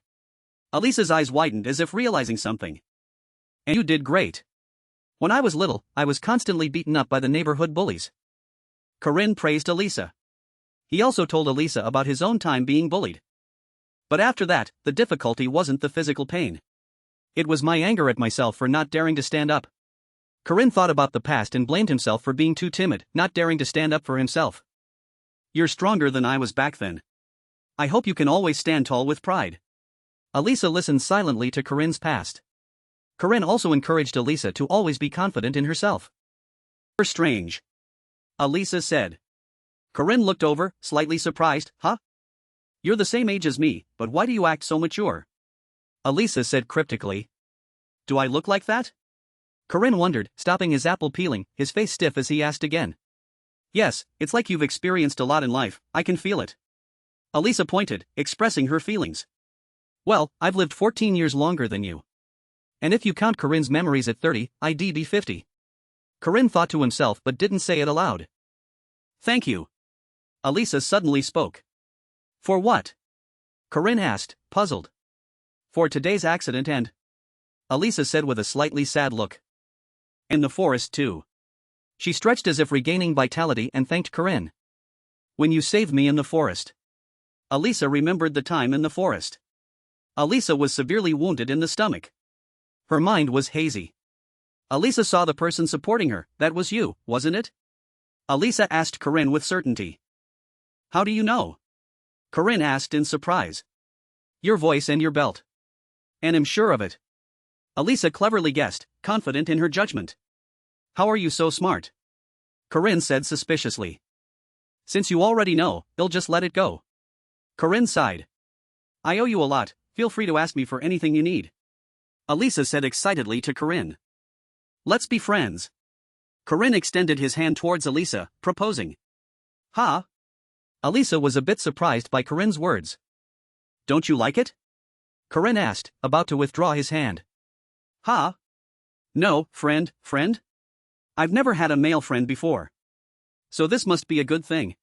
Alisa's eyes widened as if realizing something. And you did great. When I was little, I was constantly beaten up by the neighborhood bullies. Corinne praised Alisa. He also told Alisa about his own time being bullied. But after that, the difficulty wasn't the physical pain. It was my anger at myself for not daring to stand up. Corinne thought about the past and blamed himself for being too timid, not daring to stand up for himself. You're stronger than I was back then. I hope you can always stand tall with pride. Alisa listened silently to Corinne's past. Corinne also encouraged Alisa to always be confident in herself. You're strange. Alisa said. Corinne looked over, slightly surprised, huh? You're the same age as me, but why do you act so mature? Alisa said cryptically. Do I look like that? Corinne wondered, stopping his apple peeling, his face stiff as he asked again. Yes, it's like you've experienced a lot in life, I can feel it. Alisa pointed, expressing her feelings. Well, I've lived 14 years longer than you. And if you count Corinne's memories at 30, I'd be 50. Corinne thought to himself but didn't say it aloud. Thank you. Alisa suddenly spoke. For what? Corinne asked, puzzled. For today's accident and... Alisa said with a slightly sad look. In the forest too. She stretched as if regaining vitality and thanked Corinne. When you saved me in the forest. Alisa remembered the time in the forest. Alisa was severely wounded in the stomach. Her mind was hazy. Alisa saw the person supporting her, that was you, wasn't it? Alisa asked Corinne with certainty. How do you know? Corinne asked in surprise. Your voice and your belt. And I'm sure of it. Alisa cleverly guessed, confident in her judgment. How are you so smart? Corinne said suspiciously. Since you already know, you'll just let it go. Corinne sighed. I owe you a lot, feel free to ask me for anything you need. Alisa said excitedly to Corinne. Let's be friends. Corinne extended his hand towards Alisa, proposing. Ha? Alisa was a bit surprised by Corinne's words. Don't you like it? Corinne asked, about to withdraw his hand. Ha? No, friend. I've never had a male friend before. So this must be a good thing.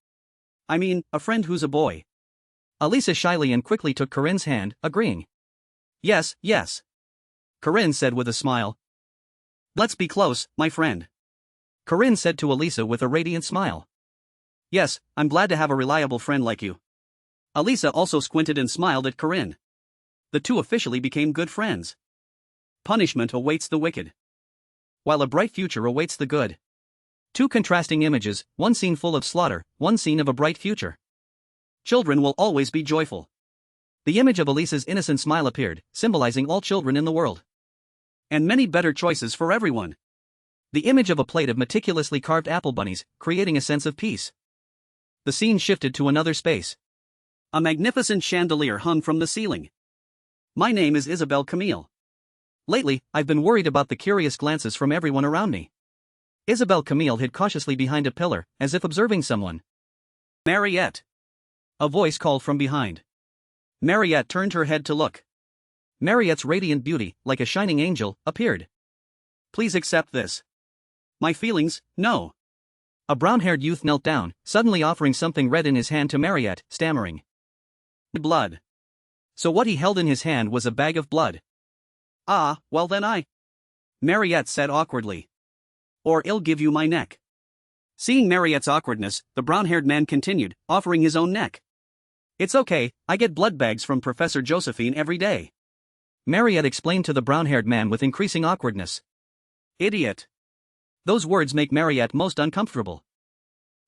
I mean, a friend who's a boy. Alisa shyly and quickly took Corinne's hand, agreeing. Yes. Corinne said with a smile. Let's be close, my friend. Corinne said to Alisa with a radiant smile. Yes, I'm glad to have a reliable friend like you. Alisa also squinted and smiled at Corinne. The two officially became good friends. Punishment awaits the wicked, while a bright future awaits the good. Two contrasting images, one scene full of slaughter, one scene of a bright future. Children will always be joyful. The image of Alisa's innocent smile appeared, symbolizing all children in the world. And many better choices for everyone. The image of a plate of meticulously carved apple bunnies, creating a sense of peace. The scene shifted to another space. A magnificent chandelier hung from the ceiling. My name is Isabelle Camille. Lately, I've been worried about the curious glances from everyone around me. Isabelle Camille hid cautiously behind a pillar, as if observing someone. Marriott. A voice called from behind. Marriott turned her head to look. Marriott's radiant beauty, like a shining angel, appeared. Please accept this. My feelings, no. A brown-haired youth knelt down, suddenly offering something red in his hand to Marriott, stammering. Blood. So what he held in his hand was a bag of blood. Ah, well then Marriott said awkwardly. Or I'll give you my neck. Seeing Marriott's awkwardness, the brown-haired man continued, offering his own neck. It's okay, I get blood bags from Professor Josephine every day. Marriott explained to the brown-haired man with increasing awkwardness. Idiot. Those words make Marriott most uncomfortable.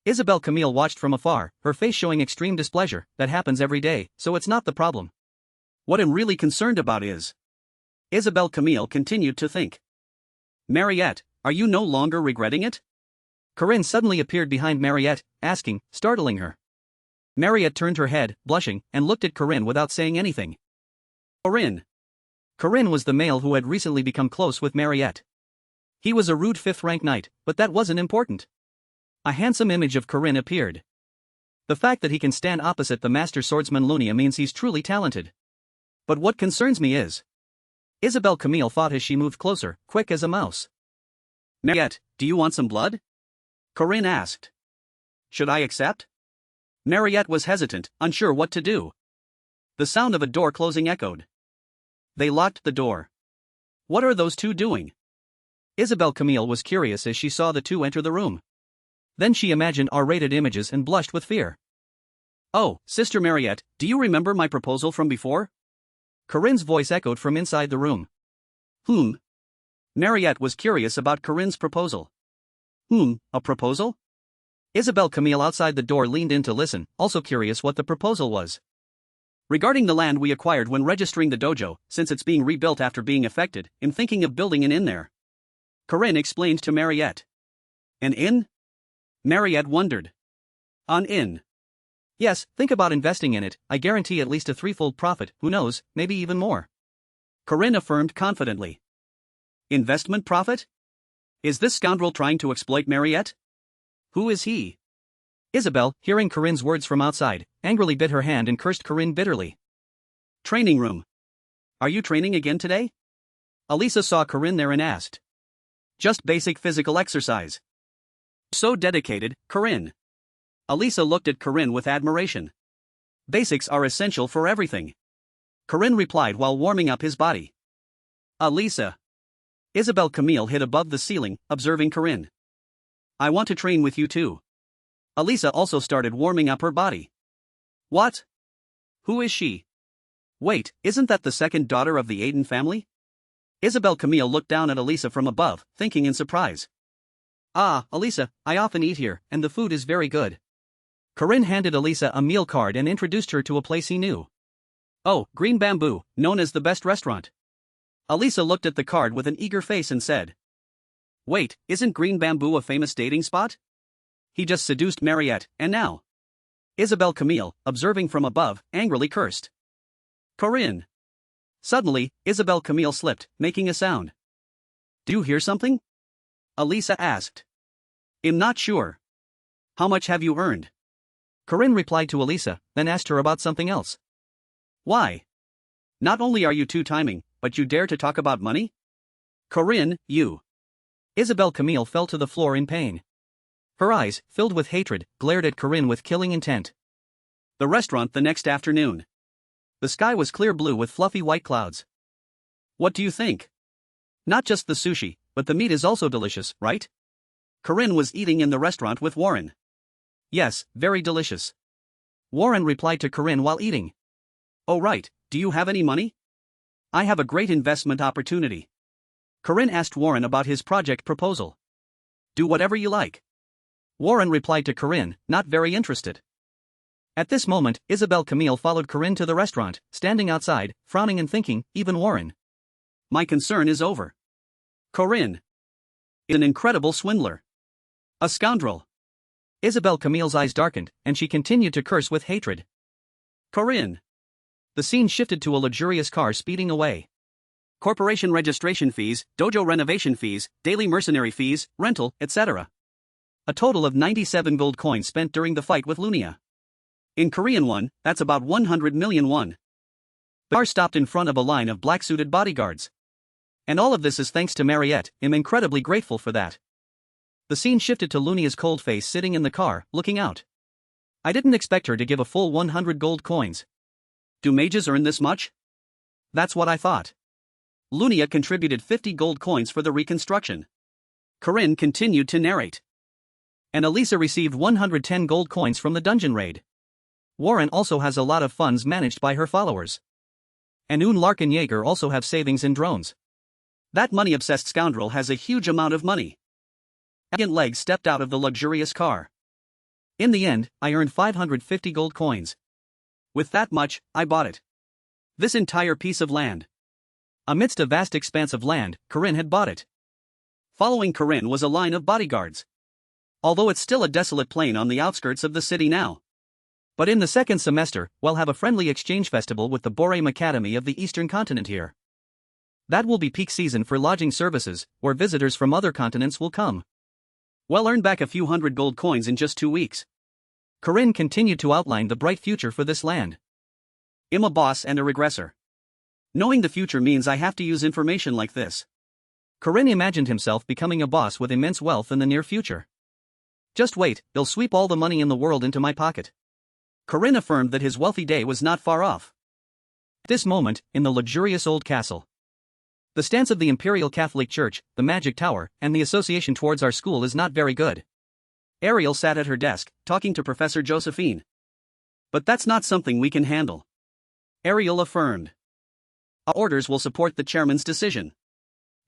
Isabelle Camille watched from afar, her face showing extreme displeasure. That happens every day, so it's not the problem. What I'm really concerned about is... Isabelle Camille continued to think. Marriott, are you no longer regretting it? Corinne suddenly appeared behind Marriott, asking, startling her. Marriott turned her head, blushing, and looked at Corinne without saying anything. Corinne. Corinne was the male who had recently become close with Marriott. He was a rude 5th rank knight, but that wasn't important. A handsome image of Corinne appeared. The fact that he can stand opposite the master swordsman Lunia means he's truly talented. But what concerns me is Isabelle Camille thought as she moved closer, quick as a mouse. Marriott, do you want some blood? Corinne asked. Should I accept? Marriott was hesitant, unsure what to do. The sound of a door closing echoed. They locked the door. What are those two doing? Isabelle Camille was curious as she saw the two enter the room. Then she imagined R-rated images and blushed with fear. Oh, Sister Marriott, do you remember my proposal from before? Corinne's voice echoed from inside the room. Marriott was curious about Corinne's proposal. A proposal? Isabelle Camille outside the door leaned in to listen, also curious what the proposal was. Regarding the land we acquired when registering the dojo, since it's being rebuilt after being affected, I'm thinking of building an inn there. Corinne explained to Marriott. An inn? Marriott wondered. An inn? Yes, think about investing in it, I guarantee at least a 3-fold profit, who knows, maybe even more. Corinne affirmed confidently. Investment profit? Is this scoundrel trying to exploit Marriott? Who is he? Isabelle, hearing Corinne's words from outside, angrily bit her hand and cursed Corinne bitterly. Training room. Are you training again today? Alisa saw Corinne there and asked. Just basic physical exercise. So dedicated, Corinne. Alisa looked at Corinne with admiration. Basics are essential for everything. Corinne replied while warming up his body. Alisa. Isabelle Camille hid above the ceiling, observing Corinne. I want to train with you too. Alisa also started warming up her body. What? Who is she? Wait, isn't that the second daughter of the Aiden family? Isabelle Camille looked down at Alisa from above, thinking in surprise. Ah, Alisa, I often eat here, and the food is very good. Corinne handed Alisa a meal card and introduced her to a place he knew. Oh, Green Bamboo, known as the best restaurant. Alisa looked at the card with an eager face and said. Wait, isn't Green Bamboo a famous dating spot? He just seduced Marriott, and now. Isabelle Camille, observing from above, angrily cursed. Corinne. Suddenly, Isabelle Camille slipped, making a sound. Do you hear something? Alisa asked. I'm not sure. How much have you earned? Corinne replied to Alisa, then asked her about something else. Why? Not only are you two-timing, but you dare to talk about money? Corinne, you. Isabelle Camille fell to the floor in pain. Her eyes, filled with hatred, glared at Corinne with killing intent. The restaurant the next afternoon. The sky was clear blue with fluffy white clouds. What do you think? Not just the sushi, but the meat is also delicious, right? Corinne was eating in the restaurant with Warren. Yes, very delicious. Warren replied to Corinne while eating. Oh right, do you have any money? I have a great investment opportunity. Corinne asked Warren about his project proposal. Do whatever you like. Warren replied to Corinne, not very interested. At this moment, Isabelle Camille followed Corinne to the restaurant, standing outside, frowning and thinking, even Warren. My concern is over. Corinne. An incredible swindler. A scoundrel. Isabelle Camille's eyes darkened, and she continued to curse with hatred. Corinne. The scene shifted to a luxurious car speeding away. Corporation registration fees, dojo renovation fees, daily mercenary fees, rental, etc. A total of 97 gold coins spent during the fight with Lunia. In Korean won, that's about 100 million won. The car stopped in front of a line of black-suited bodyguards. And all of this is thanks to Marriott, I'm incredibly grateful for that. The scene shifted to Lunia's cold face sitting in the car, looking out. I didn't expect her to give a full 100 gold coins. Do mages earn this much? That's what I thought. Lunia contributed 50 gold coins for the reconstruction. Corinne continued to narrate. And Alisa received 110 gold coins from the dungeon raid. Warren also has a lot of funds managed by her followers. And Lark and Jaeger also have savings in drones. That money-obsessed scoundrel has a huge amount of money. Arrogant Leg stepped out of the luxurious car. In the end, I earned 550 gold coins. With that much, I bought it. This entire piece of land. Amidst a vast expanse of land, Corinne had bought it. Following Corinne was a line of bodyguards. Although it's still a desolate plain on the outskirts of the city now. But in the second semester, we'll have a friendly exchange festival with the Boreum Academy of the Eastern Continent here. That will be peak season for lodging services, where visitors from other continents will come. Well, earn back a few hundred gold coins in just 2 weeks. Corinne continued to outline the bright future for this land. I'm a boss and a regressor. Knowing the future means I have to use information like this. Corinne imagined himself becoming a boss with immense wealth in the near future. Just wait, they'll sweep all the money in the world into my pocket. Corinne affirmed that his wealthy day was not far off. At this moment, in the luxurious old castle, the stance of the Imperial Catholic Church, the Magic Tower, and the association towards our school is not very good. Ariel sat at her desk, talking to Professor Josephine. But that's not something we can handle. Ariel affirmed. Our orders will support the chairman's decision.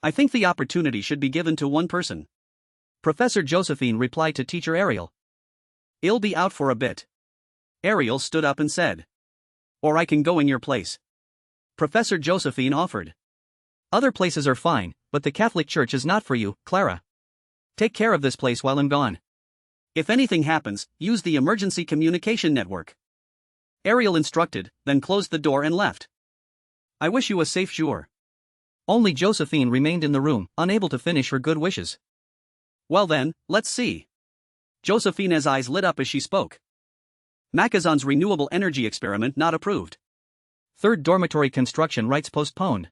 I think the opportunity should be given to one person. Professor Josephine replied to Teacher Ariel. I'll be out for a bit. Ariel stood up and said. Or I can go in your place. Professor Josephine offered. Other places are fine, but the Catholic Church is not for you, Clara. Take care of this place while I'm gone. If anything happens, use the emergency communication network. Ariel instructed, then closed the door and left. I wish you a safe jour. Only Josephine remained in the room, unable to finish her good wishes. Well then, let's see. Josephine's eyes lit up as she spoke. Macazon's renewable energy experiment not approved. Third dormitory construction rights postponed.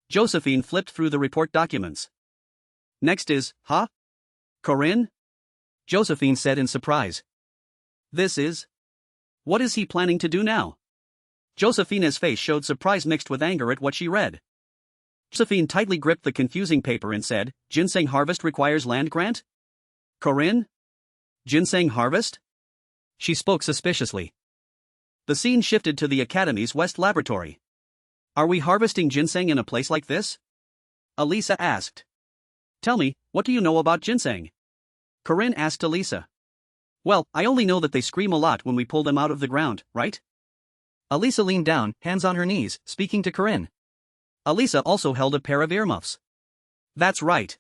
Josephine flipped through the report documents. Next is, huh? Corinne? Josephine said in surprise. This is? What is he planning to do now? Josephine's face showed surprise mixed with anger at what she read. Josephine tightly gripped the confusing paper and said, Ginseng harvest requires land grant? Corinne? Ginseng harvest? She spoke suspiciously. The scene shifted to the Academy's West Laboratory. Are we harvesting ginseng in a place like this? Alisa asked. Tell me, what do you know about ginseng? Corinne asked Alisa. Well, I only know that they scream a lot when we pull them out of the ground, right? Alisa leaned down, hands on her knees, speaking to Corinne. Alisa also held a pair of earmuffs. That's right.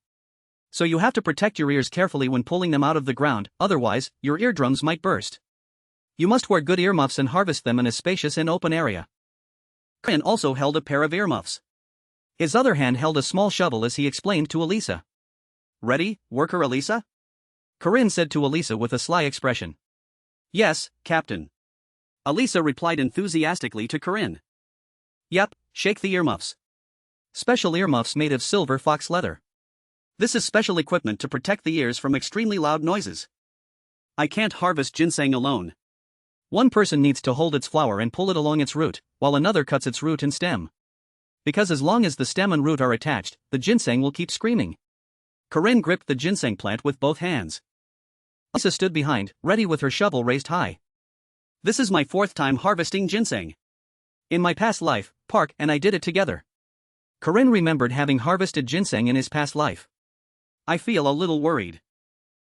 So you have to protect your ears carefully when pulling them out of the ground, otherwise, your eardrums might burst. You must wear good earmuffs and harvest them in a spacious and open area. Corinne also held a pair of earmuffs. His other hand held a small shovel as he explained to Alisa. Ready, worker Alisa? Corinne said to Alisa with a sly expression. Yes, Captain. Alisa replied enthusiastically to Corinne. Yep, shake the earmuffs. Special earmuffs made of silver fox leather. This is special equipment to protect the ears from extremely loud noises. I can't harvest ginseng alone. One person needs to hold its flower and pull it along its root, while another cuts its root and stem. Because as long as the stem and root are attached, the ginseng will keep screaming. Corinne gripped the ginseng plant with both hands. Alisa stood behind, ready with her shovel raised high. This is my 4th time harvesting ginseng. In my past life, Park and I did it together. Corinne remembered having harvested ginseng in his past life. I feel a little worried.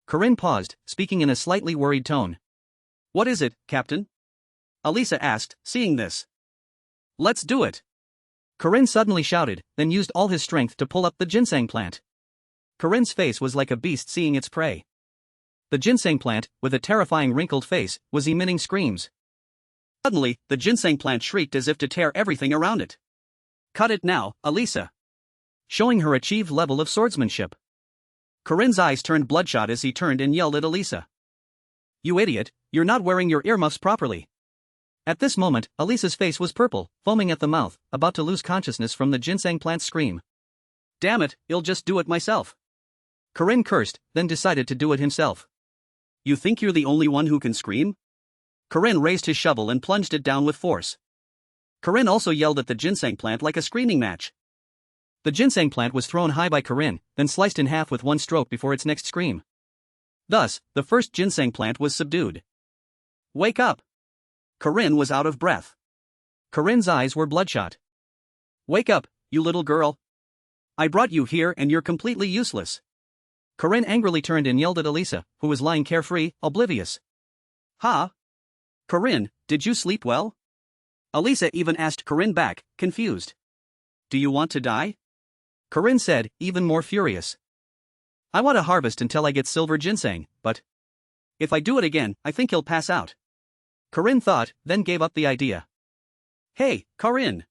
Corinne paused, speaking in a slightly worried tone. What is it, Captain? Alisa asked, seeing this. Let's do it. Corinne suddenly shouted, then used all his strength to pull up the ginseng plant. Corinne's face was like a beast seeing its prey. The ginseng plant, with a terrifying wrinkled face, was emitting screams. Suddenly, the ginseng plant shrieked as if to tear everything around it. Cut it now, Alisa. Showing her achieved level of swordsmanship. Corinne's eyes turned bloodshot as he turned and yelled at Alisa. You idiot, you're not wearing your earmuffs properly. At this moment, Alisa's face was purple, foaming at the mouth, about to lose consciousness from the ginseng plant's scream. Damn it, I'll just do it myself. Corinne cursed, then decided to do it himself. You think you're the only one who can scream? Corinne raised his shovel and plunged it down with force. Corinne also yelled at the ginseng plant like a screaming match. The ginseng plant was thrown high by Corinne, then sliced in half with one stroke before its next scream. Thus, the first ginseng plant was subdued. Wake up! Corinne was out of breath. Corinne's eyes were bloodshot. Wake up, you little girl. I brought you here and you're completely useless. Corinne angrily turned and yelled at Alisa, who was lying carefree, oblivious. Huh? Corinne, did you sleep well? Alisa even asked Corinne back, confused. Do you want to die? Corinne said, even more furious. I want to harvest until I get silver ginseng, but if I do it again, I think he'll pass out. Corinne thought, then gave up the idea. Hey, Corinne!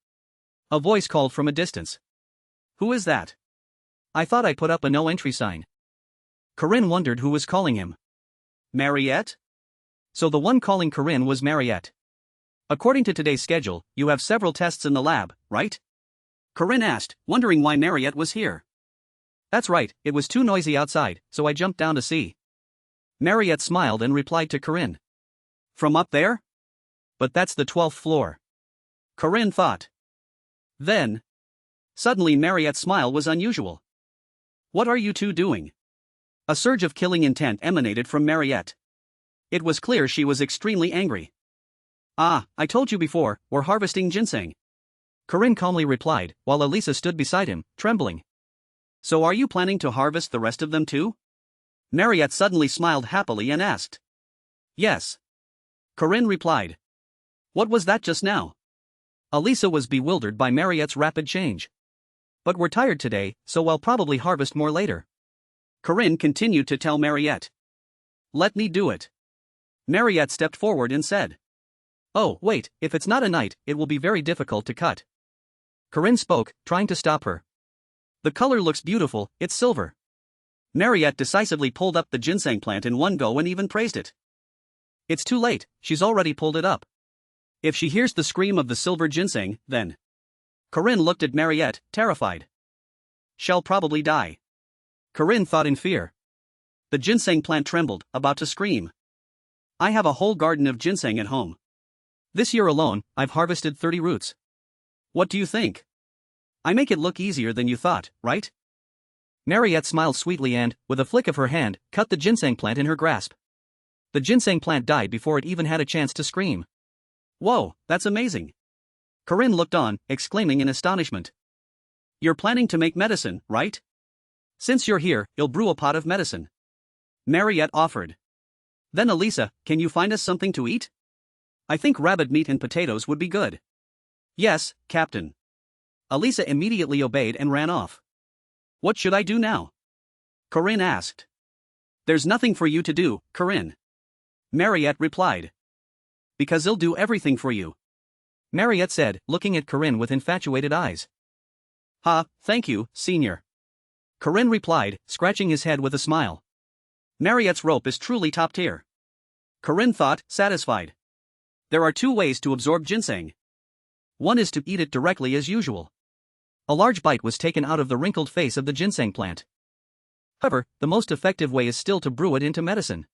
A voice called from a distance. Who is that? I thought I put up a no entry sign. Corinne wondered who was calling him. Marriott? So the one calling Corinne was Marriott. According to today's schedule, you have several tests in the lab, right? Corinne asked, wondering why Marriott was here. That's right, it was too noisy outside, so I jumped down to see. Marriott smiled and replied to Corinne. From up there? But that's the 12th floor. Corinne thought. Then. Suddenly Marriott's smile was unusual. What are you two doing? A surge of killing intent emanated from Marriott. It was clear she was extremely angry. Ah, I told you before, we're harvesting ginseng. Corinne calmly replied, while Alisa stood beside him, trembling. So are you planning to harvest the rest of them too? Marriott suddenly smiled happily and asked. Yes. Corinne replied. What was that just now? Alisa was bewildered by Marriott's rapid change. But we're tired today, so I'll probably harvest more later. Corinne continued to tell Marriott. Let me do it. Marriott stepped forward and said. Oh, wait, if it's not a night, it will be very difficult to cut. Corinne spoke, trying to stop her. The color looks beautiful, it's silver. Marriott decisively pulled up the ginseng plant in one go and even praised it. It's too late, she's already pulled it up. If she hears the scream of the silver ginseng, then. Corinne looked at Marriott, terrified. She'll probably die. Corinne thought in fear. The ginseng plant trembled, about to scream. I have a whole garden of ginseng at home. This year alone, I've harvested 30 roots. What do you think? I make it look easier than you thought, right? Marriott smiled sweetly and, with a flick of her hand, cut the ginseng plant in her grasp. The ginseng plant died before it even had a chance to scream. Whoa, that's amazing. Corinne looked on, exclaiming in astonishment. You're planning to make medicine, right? Since you're here, you'll brew a pot of medicine. Marriott offered. Then Alisa, can you find us something to eat? I think rabbit meat and potatoes would be good. Yes, Captain. Alisa immediately obeyed and ran off. What should I do now? Corinne asked. There's nothing for you to do, Corinne. Marriott replied. Because he'll do everything for you. Marriott said, looking at Corinne with infatuated eyes. Thank you, Senior. Corinne replied, scratching his head with a smile. Marriott's rope is truly top tier. Corinne thought, satisfied. There are two ways to absorb ginseng. One is to eat it directly as usual. A large bite was taken out of the wrinkled face of the ginseng plant. However, the most effective way is still to brew it into medicine.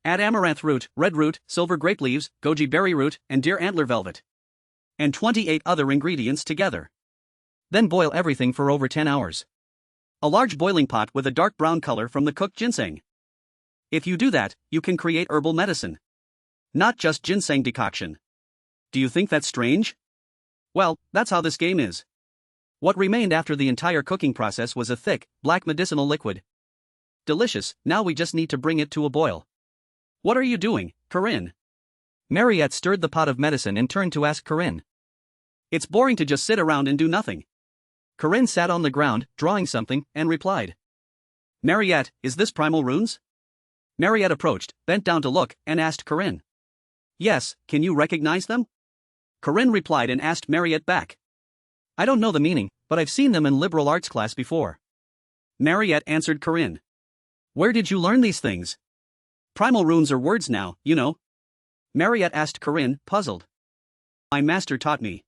Add amaranth root, red root, silver grape leaves, goji berry root, and deer antler velvet. And 28 other ingredients together. Then boil everything for over 10 hours. A large boiling pot with a dark brown color from the cooked ginseng. If you do that, you can create herbal medicine. Not just ginseng decoction. Do you think that's strange? Well, that's how this game is. What remained after the entire cooking process was a thick, black medicinal liquid. Delicious, now we just need to bring it to a boil. What are you doing, Corinne? Marriott stirred the pot of medicine and turned to ask Corinne. It's boring to just sit around and do nothing. Corinne sat on the ground, drawing something, and replied. Marriott, is this primal runes? Marriott approached, bent down to look, and asked Corinne. Yes, can you recognize them? Corinne replied and asked Marriott back. I don't know the meaning, but I've seen them in liberal arts class before. Marriott answered Corinne. Where did you learn these things? Primal runes are words now, you know. Marriott asked Corinne, puzzled. My master taught me.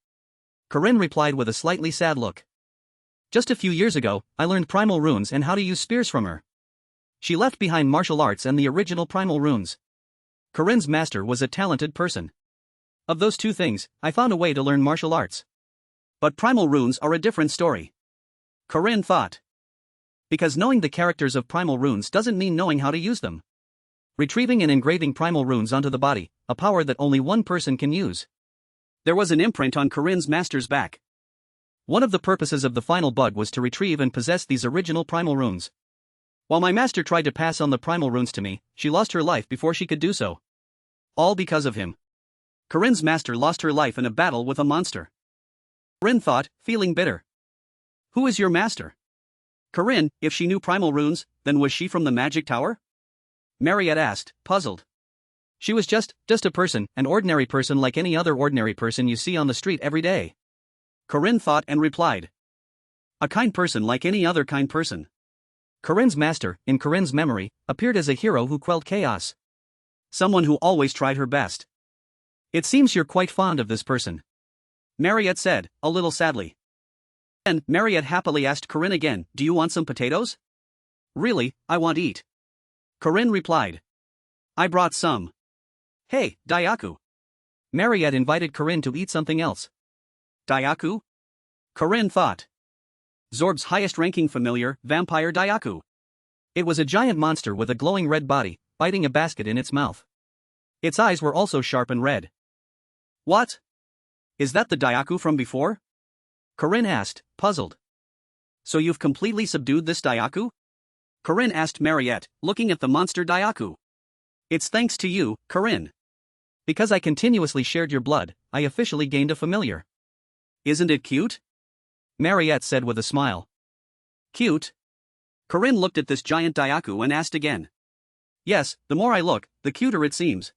Corinne replied with a slightly sad look. Just a few years ago, I learned primal runes and how to use spears from her. She left behind martial arts and the original primal runes. Corinne's master was a talented person. Of those two things, I found a way to learn martial arts. But primal runes are a different story. Corinne thought. Because knowing the characters of primal runes doesn't mean knowing how to use them. Retrieving and engraving primal runes onto the body, a power that only one person can use. There was an imprint on Corinne's master's back. One of the purposes of the final bug was to retrieve and possess these original primal runes. While my master tried to pass on the primal runes to me, she lost her life before she could do so. All because of him. Corinne's master lost her life in a battle with a monster. Corinne thought, feeling bitter. Who is your master? Corinne, if she knew primal runes, then was she from the magic tower? Marriott asked, puzzled. She was just a person, an ordinary person like any other ordinary person you see on the street every day. Corinne thought and replied. A kind person like any other kind person. Corinne's master, in Corinne's memory, appeared as a hero who quelled chaos. Someone who always tried her best. It seems you're quite fond of this person, Marriott said, a little sadly. Then, Marriott happily asked Corinne again, do you want some potatoes? Really, I want eat. Corinne replied. I brought some. Hey, Daiaku. Marriott invited Corinne to eat something else. Daiaku? Corinne thought. Zorb's highest-ranking familiar, vampire Daiaku. It was a giant monster with a glowing red body, biting a basket in its mouth. Its eyes were also sharp and red. What? Is that the Daiaku from before? Corinne asked, puzzled. So you've completely subdued this Daiaku? Corinne asked Marriott, looking at the monster Daiaku. It's thanks to you, Corinne. Because I continuously shared your blood, I officially gained a familiar. Isn't it cute? Marriott said with a smile. Cute? Corinne looked at this giant Daiaku and asked again. Yes, the more I look, the cuter it seems.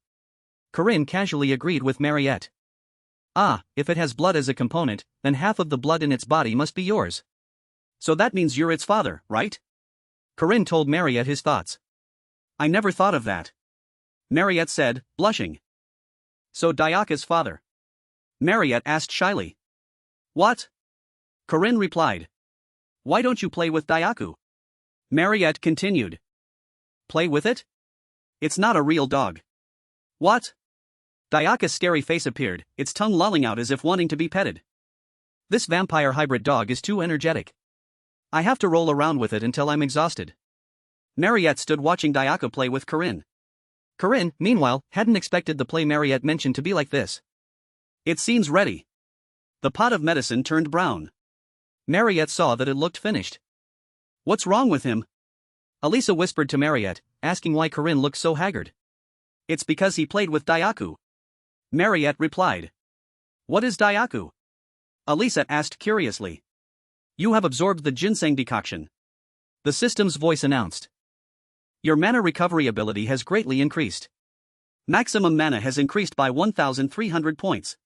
Corinne casually agreed with Marriott. Ah, if it has blood as a component, then half of the blood in its body must be yours. So that means you're its father, right? Corinne told Marriott his thoughts. I never thought of that. Marriott said, blushing. So Daiaku's father? Marriott asked shyly. What? Corinne replied. Why don't you play with Daiaku? Marriott continued. Play with it? It's not a real dog. What? Daiaku's scary face appeared, its tongue lolling out as if wanting to be petted. This vampire hybrid dog is too energetic. I have to roll around with it until I'm exhausted. Marriott stood watching Daiaku play with Corinne. Corinne, meanwhile, hadn't expected the play Marriott mentioned to be like this. It seems ready. The pot of medicine turned brown. Marriott saw that it looked finished. What's wrong with him? Alisa whispered to Marriott, asking why Corinne looked so haggard. It's because he played with Daiaku. Marriott replied. What is Daiaku? Alisa asked curiously. You have absorbed the ginseng decoction. The system's voice announced. Your mana recovery ability has greatly increased. Maximum mana has increased by 1,300 points.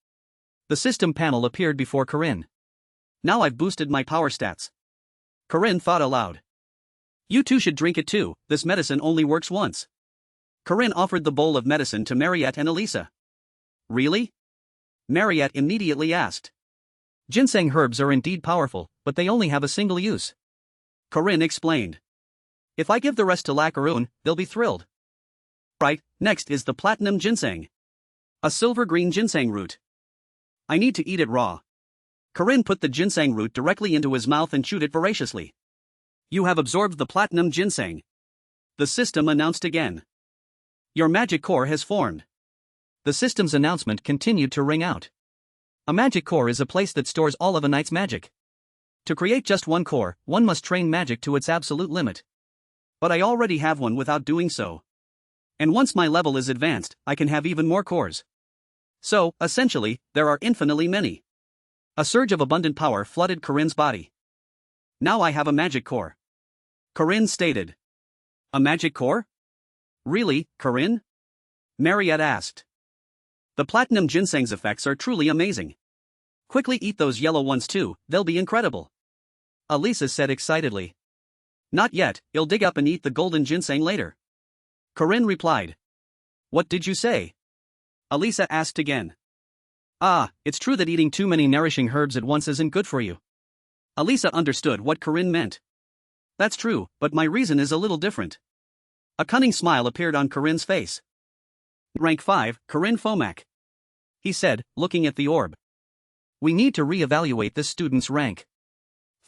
The system panel appeared before Corinne. Now I've boosted my power stats. Corinne thought aloud. You two should drink it too, this medicine only works once. Corinne offered the bowl of medicine to Marriott and Alisa. Really? Marriott immediately asked. Ginseng herbs are indeed powerful, but they only have a single use. Corinne explained. If I give the rest to Lackaroon, they'll be thrilled. Right, next is the platinum ginseng. A silver-green ginseng root. I need to eat it raw. Corinne put the ginseng root directly into his mouth and chewed it voraciously. You have absorbed the platinum ginseng. The system announced again. Your magic core has formed. The system's announcement continued to ring out. A magic core is a place that stores all of a knight's magic. To create just one core, one must train magic to its absolute limit. But I already have one without doing so. And once my level is advanced, I can have even more cores. So, essentially, there are infinitely many. A surge of abundant power flooded Corinne's body. Now I have a magic core. Corinne stated. A magic core? Really, Corinne? Marriott asked. The platinum ginseng's effects are truly amazing. Quickly eat those yellow ones too, they'll be incredible. Alisa said excitedly. Not yet, I'll dig up and eat the golden ginseng later. Corinne replied. What did you say? Alisa asked again. Ah, it's true that eating too many nourishing herbs at once isn't good for you. Alisa understood what Corinne meant. That's true, but my reason is a little different. A cunning smile appeared on Corinne's face. Rank 5, Corinne Fomac. He said, looking at the orb. We need to re-evaluate this student's rank.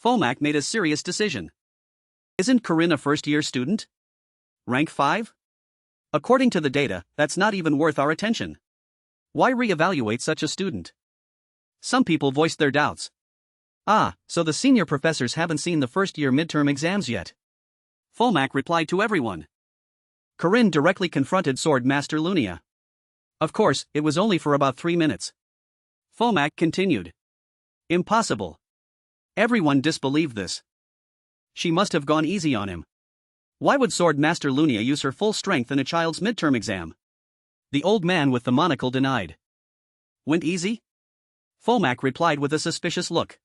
Fomac made a serious decision. Isn't Corinne a first-year student? Rank 5? According to the data, that's not even worth our attention. Why re-evaluate such a student? Some people voiced their doubts. Ah, so the senior professors haven't seen the first-year midterm exams yet. Fomac replied to everyone. Corinne directly confronted Sword Master Lunia. Of course, it was only for about 3 minutes. Fomac continued. Impossible. Everyone disbelieved this. She must have gone easy on him. Why would Sword Master Lunia use her full strength in a child's midterm exam? The old man with the monocle denied. Went easy? Fomac replied with a suspicious look.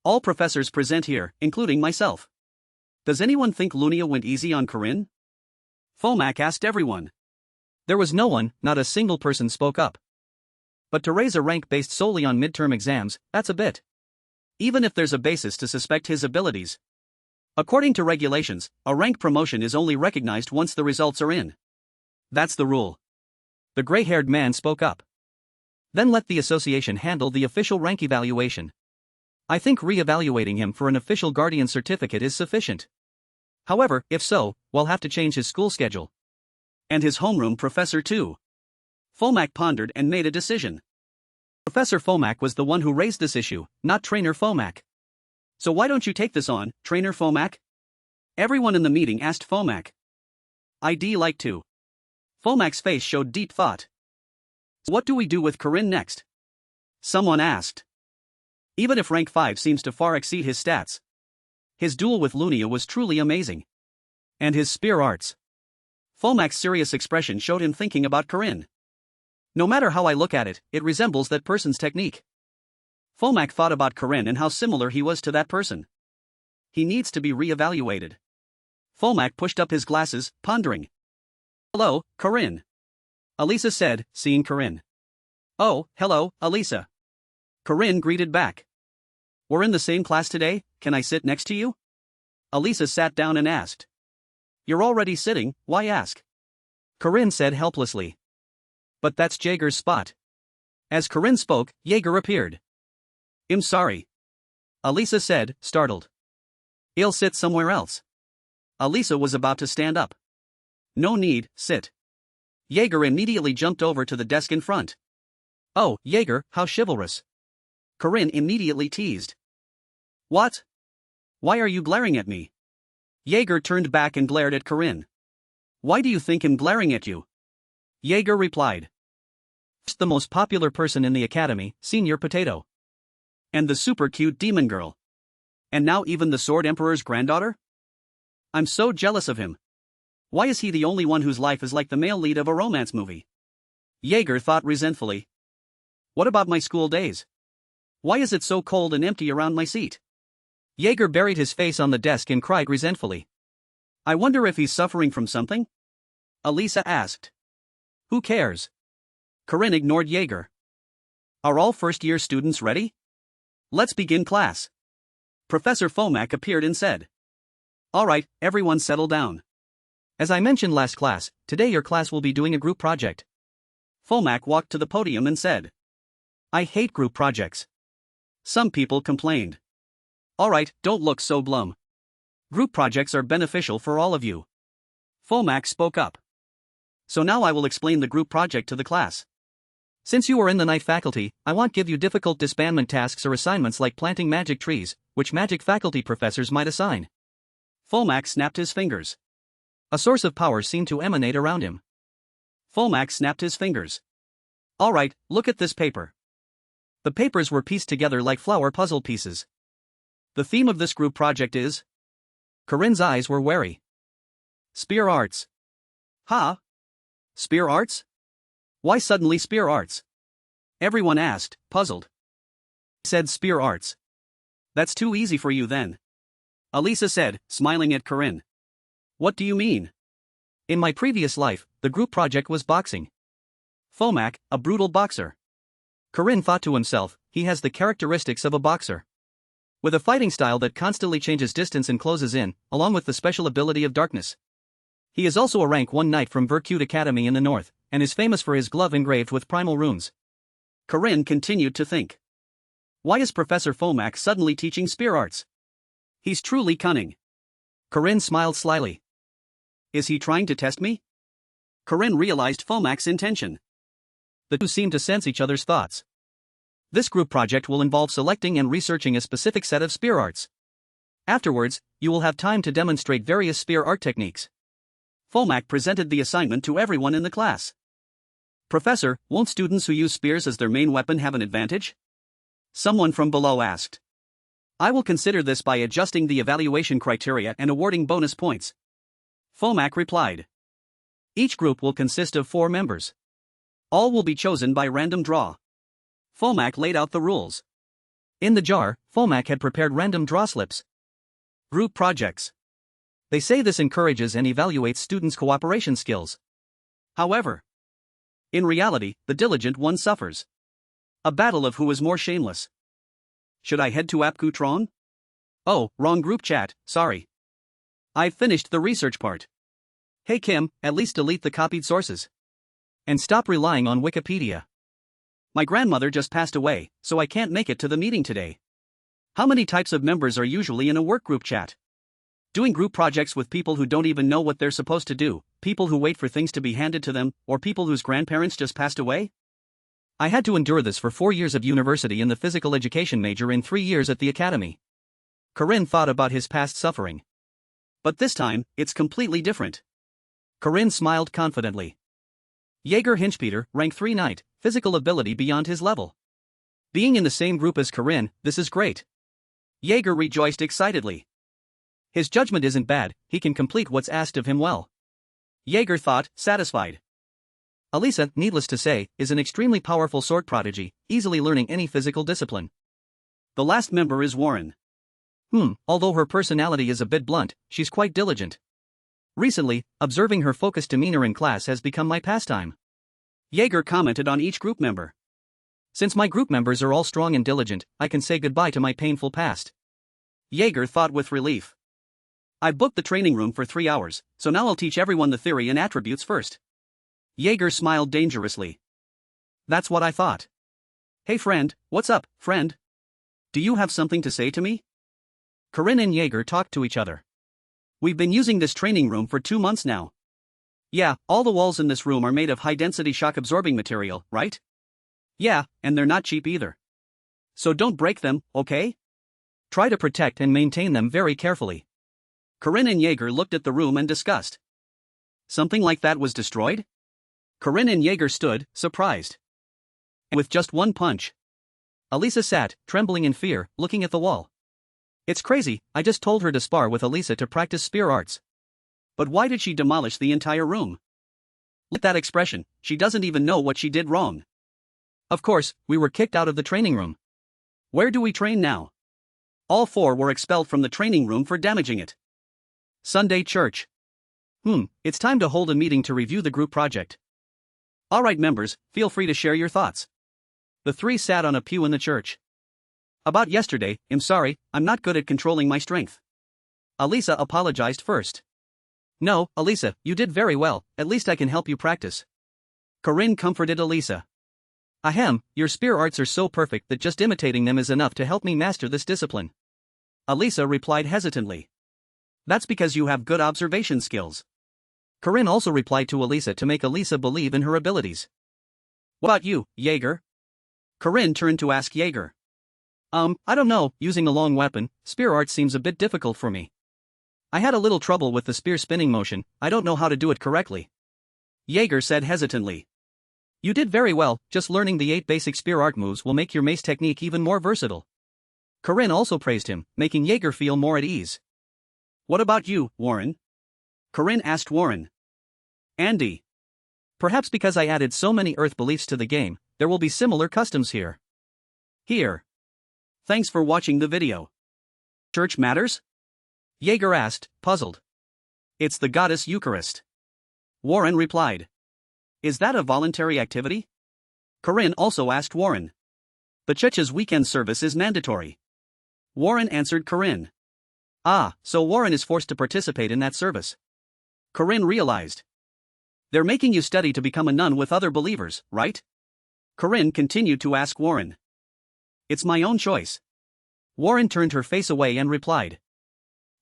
All professors present here, including myself. Does anyone think Lunia went easy on Corinne? Fomac asked everyone. There was no one, not a single person spoke up. But to raise a rank based solely on midterm exams, that's a bit. Even if there's a basis to suspect his abilities. According to regulations, a rank promotion is only recognized once the results are in. That's the rule. The gray-haired man spoke up. Then let the association handle the official rank evaluation. I think re-evaluating him for an official guardian certificate is sufficient. However, if so, we'll have to change his school schedule. And his homeroom professor too. Fomac pondered and made a decision. Professor Fomac was the one who raised this issue, not Trainer Fomac. So why don't you take this on, Trainer Fomac? Everyone in the meeting asked Fomac. I'd like to. Fomac's face showed deep thought. What do we do with Corinne next? Someone asked. Even if rank 5 seems to far exceed his stats, his duel with Lunia was truly amazing. And his spear arts. Fomac's serious expression showed him thinking about Corinne. No matter how I look at it, it resembles that person's technique. Fomac thought about Corinne and how similar he was to that person. He needs to be re-evaluated. Fomac pushed up his glasses, pondering. Hello, Corinne. Alisa said, seeing Corinne. Oh, hello, Alisa. Corinne greeted back. We're in the same class today, can I sit next to you? Alisa sat down and asked. You're already sitting, why ask? Corinne said helplessly. But that's Jaeger's spot. As Corinne spoke, Jaeger appeared. I'm sorry. Alisa said, startled. I'll sit somewhere else. Alisa was about to stand up. No need, sit. Jaeger immediately jumped over to the desk in front. Oh, Jaeger, how chivalrous. Corinne immediately teased. What? Why are you glaring at me? Jaeger turned back and glared at Corinne. Why do you think I'm glaring at you? Jaeger replied. The most popular person in the academy, Senior Potato. And the super cute demon girl. And now even the Sword Emperor's granddaughter? I'm so jealous of him. Why is he the only one whose life is like the male lead of a romance movie? Jaeger thought resentfully. What about my school days? Why is it so cold and empty around my seat? Jaeger buried his face on the desk and cried resentfully. I wonder if he's suffering from something? Alisa asked. Who cares? Corinne ignored Jaeger. Are all first-year students ready? Let's begin class. Professor Fomac appeared and said. All right, everyone settle down. As I mentioned last class, today your class will be doing a group project. Fomac walked to the podium and said. I hate group projects. Some people complained. All right, don't look so glum. Group projects are beneficial for all of you. Fomac spoke up. So now I will explain the group project to the class. Since you are in the night faculty, I won't give you difficult disbandment tasks or assignments like planting magic trees, which magic faculty professors might assign. Fomac snapped his fingers. A source of power seemed to emanate around him. Fomac snapped his fingers. All right, look at this paper. The papers were pieced together like flower puzzle pieces. The theme of this group project is... Corinne's eyes were wary. Spear arts. Huh? Spear arts? Why suddenly spear arts? Everyone asked, puzzled. Said spear arts. That's too easy for you then. Alisa said, smiling at Corinne. What do you mean? In my previous life, the group project was boxing. Fomac, a brutal boxer. Corinne thought to himself, he has the characteristics of a boxer. With a fighting style that constantly changes distance and closes in, along with the special ability of darkness. He is also a rank 1 knight from Virtute Academy in the north, and is famous for his glove engraved with primal runes. Corinne continued to think. Why is Professor Fomac suddenly teaching spear arts? He's truly cunning. Corinne smiled slyly. Is he trying to test me? Corinne realized Fomac's intention. The two seemed to sense each other's thoughts. This group project will involve selecting and researching a specific set of spear arts. Afterwards, you will have time to demonstrate various spear art techniques. Fomac presented the assignment to everyone in the class. Professor, won't students who use spears as their main weapon have an advantage? Someone from below asked. I will consider this by adjusting the evaluation criteria and awarding bonus points. Fomac replied. Each group will consist of 4 members. All will be chosen by random draw. Fomac laid out the rules. In the jar, Fomac had prepared random draw slips. Group projects. They say this encourages and evaluates students' cooperation skills. However, in reality, the diligent one suffers. A battle of who is more shameless. Should I head to ActionToon? Oh, wrong group chat, sorry. I've finished the research part. Hey Kim, at least delete the copied sources. And stop relying on Wikipedia. My grandmother just passed away, so I can't make it to the meeting today. How many types of members are usually in a work group chat? Doing group projects with people who don't even know what they're supposed to do, people who wait for things to be handed to them, or people whose grandparents just passed away? I had to endure this for 4 years of university in the physical education major and 3 years at the academy. Corinne thought about his past suffering. But this time, it's completely different. Corinne smiled confidently. Jaeger Hinchpeter, rank 3 knight, physical ability beyond his level. Being in the same group as Corinne, this is great. Jaeger rejoiced excitedly. His judgment isn't bad, he can complete what's asked of him well. Jaeger thought, satisfied. Alisa, needless to say, is an extremely powerful sword prodigy, easily learning any physical discipline. The last member is Warren. Although her personality is a bit blunt, she's quite diligent. Recently, observing her focused demeanor in class has become my pastime. Jaeger commented on each group member. Since my group members are all strong and diligent, I can say goodbye to my painful past. Jaeger thought with relief. I booked the training room for 3 hours, so now I'll teach everyone the theory and attributes first. Jaeger smiled dangerously. That's what I thought. Hey friend, what's up, friend? Do you have something to say to me? Corinne and Jaeger talked to each other. We've been using this training room for 2 months now. Yeah, all the walls in this room are made of high-density shock-absorbing material, right? Yeah, and they're not cheap either. So don't break them, okay? Try to protect and maintain them very carefully. Corinne and Jaeger looked at the room and discussed. Something like that was destroyed? Corinne and Jaeger stood, surprised. With just one punch. Alisa sat, trembling in fear, looking at the wall. It's crazy, I just told her to spar with Alisa to practice spear arts. But why did she demolish the entire room? Look at that expression, she doesn't even know what she did wrong. Of course, we were kicked out of the training room. Where do we train now? All 4 were expelled from the training room for damaging it. Sunday church. It's time to hold a meeting to review the group project. Alright members, feel free to share your thoughts. The 3 sat on a pew in the church. About yesterday, I'm sorry, I'm not good at controlling my strength. Alisa apologized first. No, Alisa, you did very well, at least I can help you practice. Corinne comforted Alisa. Ahem, your spear arts are so perfect that just imitating them is enough to help me master this discipline. Alisa replied hesitantly. That's because you have good observation skills. Corinne also replied to Alisa to make Alisa believe in her abilities. What about you, Jaeger? Corinne turned to ask Jaeger. I don't know, using a long weapon, spear art seems a bit difficult for me. I had a little trouble with the spear spinning motion, I don't know how to do it correctly. Jaeger said hesitantly. You did very well, just learning the 8 basic spear art moves will make your mace technique even more versatile. Corinne also praised him, making Jaeger feel more at ease. What about you, Warren? Corinne asked Warren. Andy. Perhaps because I added so many Earth beliefs to the game, there will be similar customs here. Here. Thanks for watching the video. Church matters? Jaeger asked, puzzled. It's the goddess Eucharist. Warren replied. Is that a voluntary activity? Corinne also asked Warren. The church's weekend service is mandatory. Warren answered Corinne. Ah, so Warren is forced to participate in that service. Corinne realized. They're making you study to become a nun with other believers, right? Corinne continued to ask Warren. It's my own choice. Warren turned her face away and replied.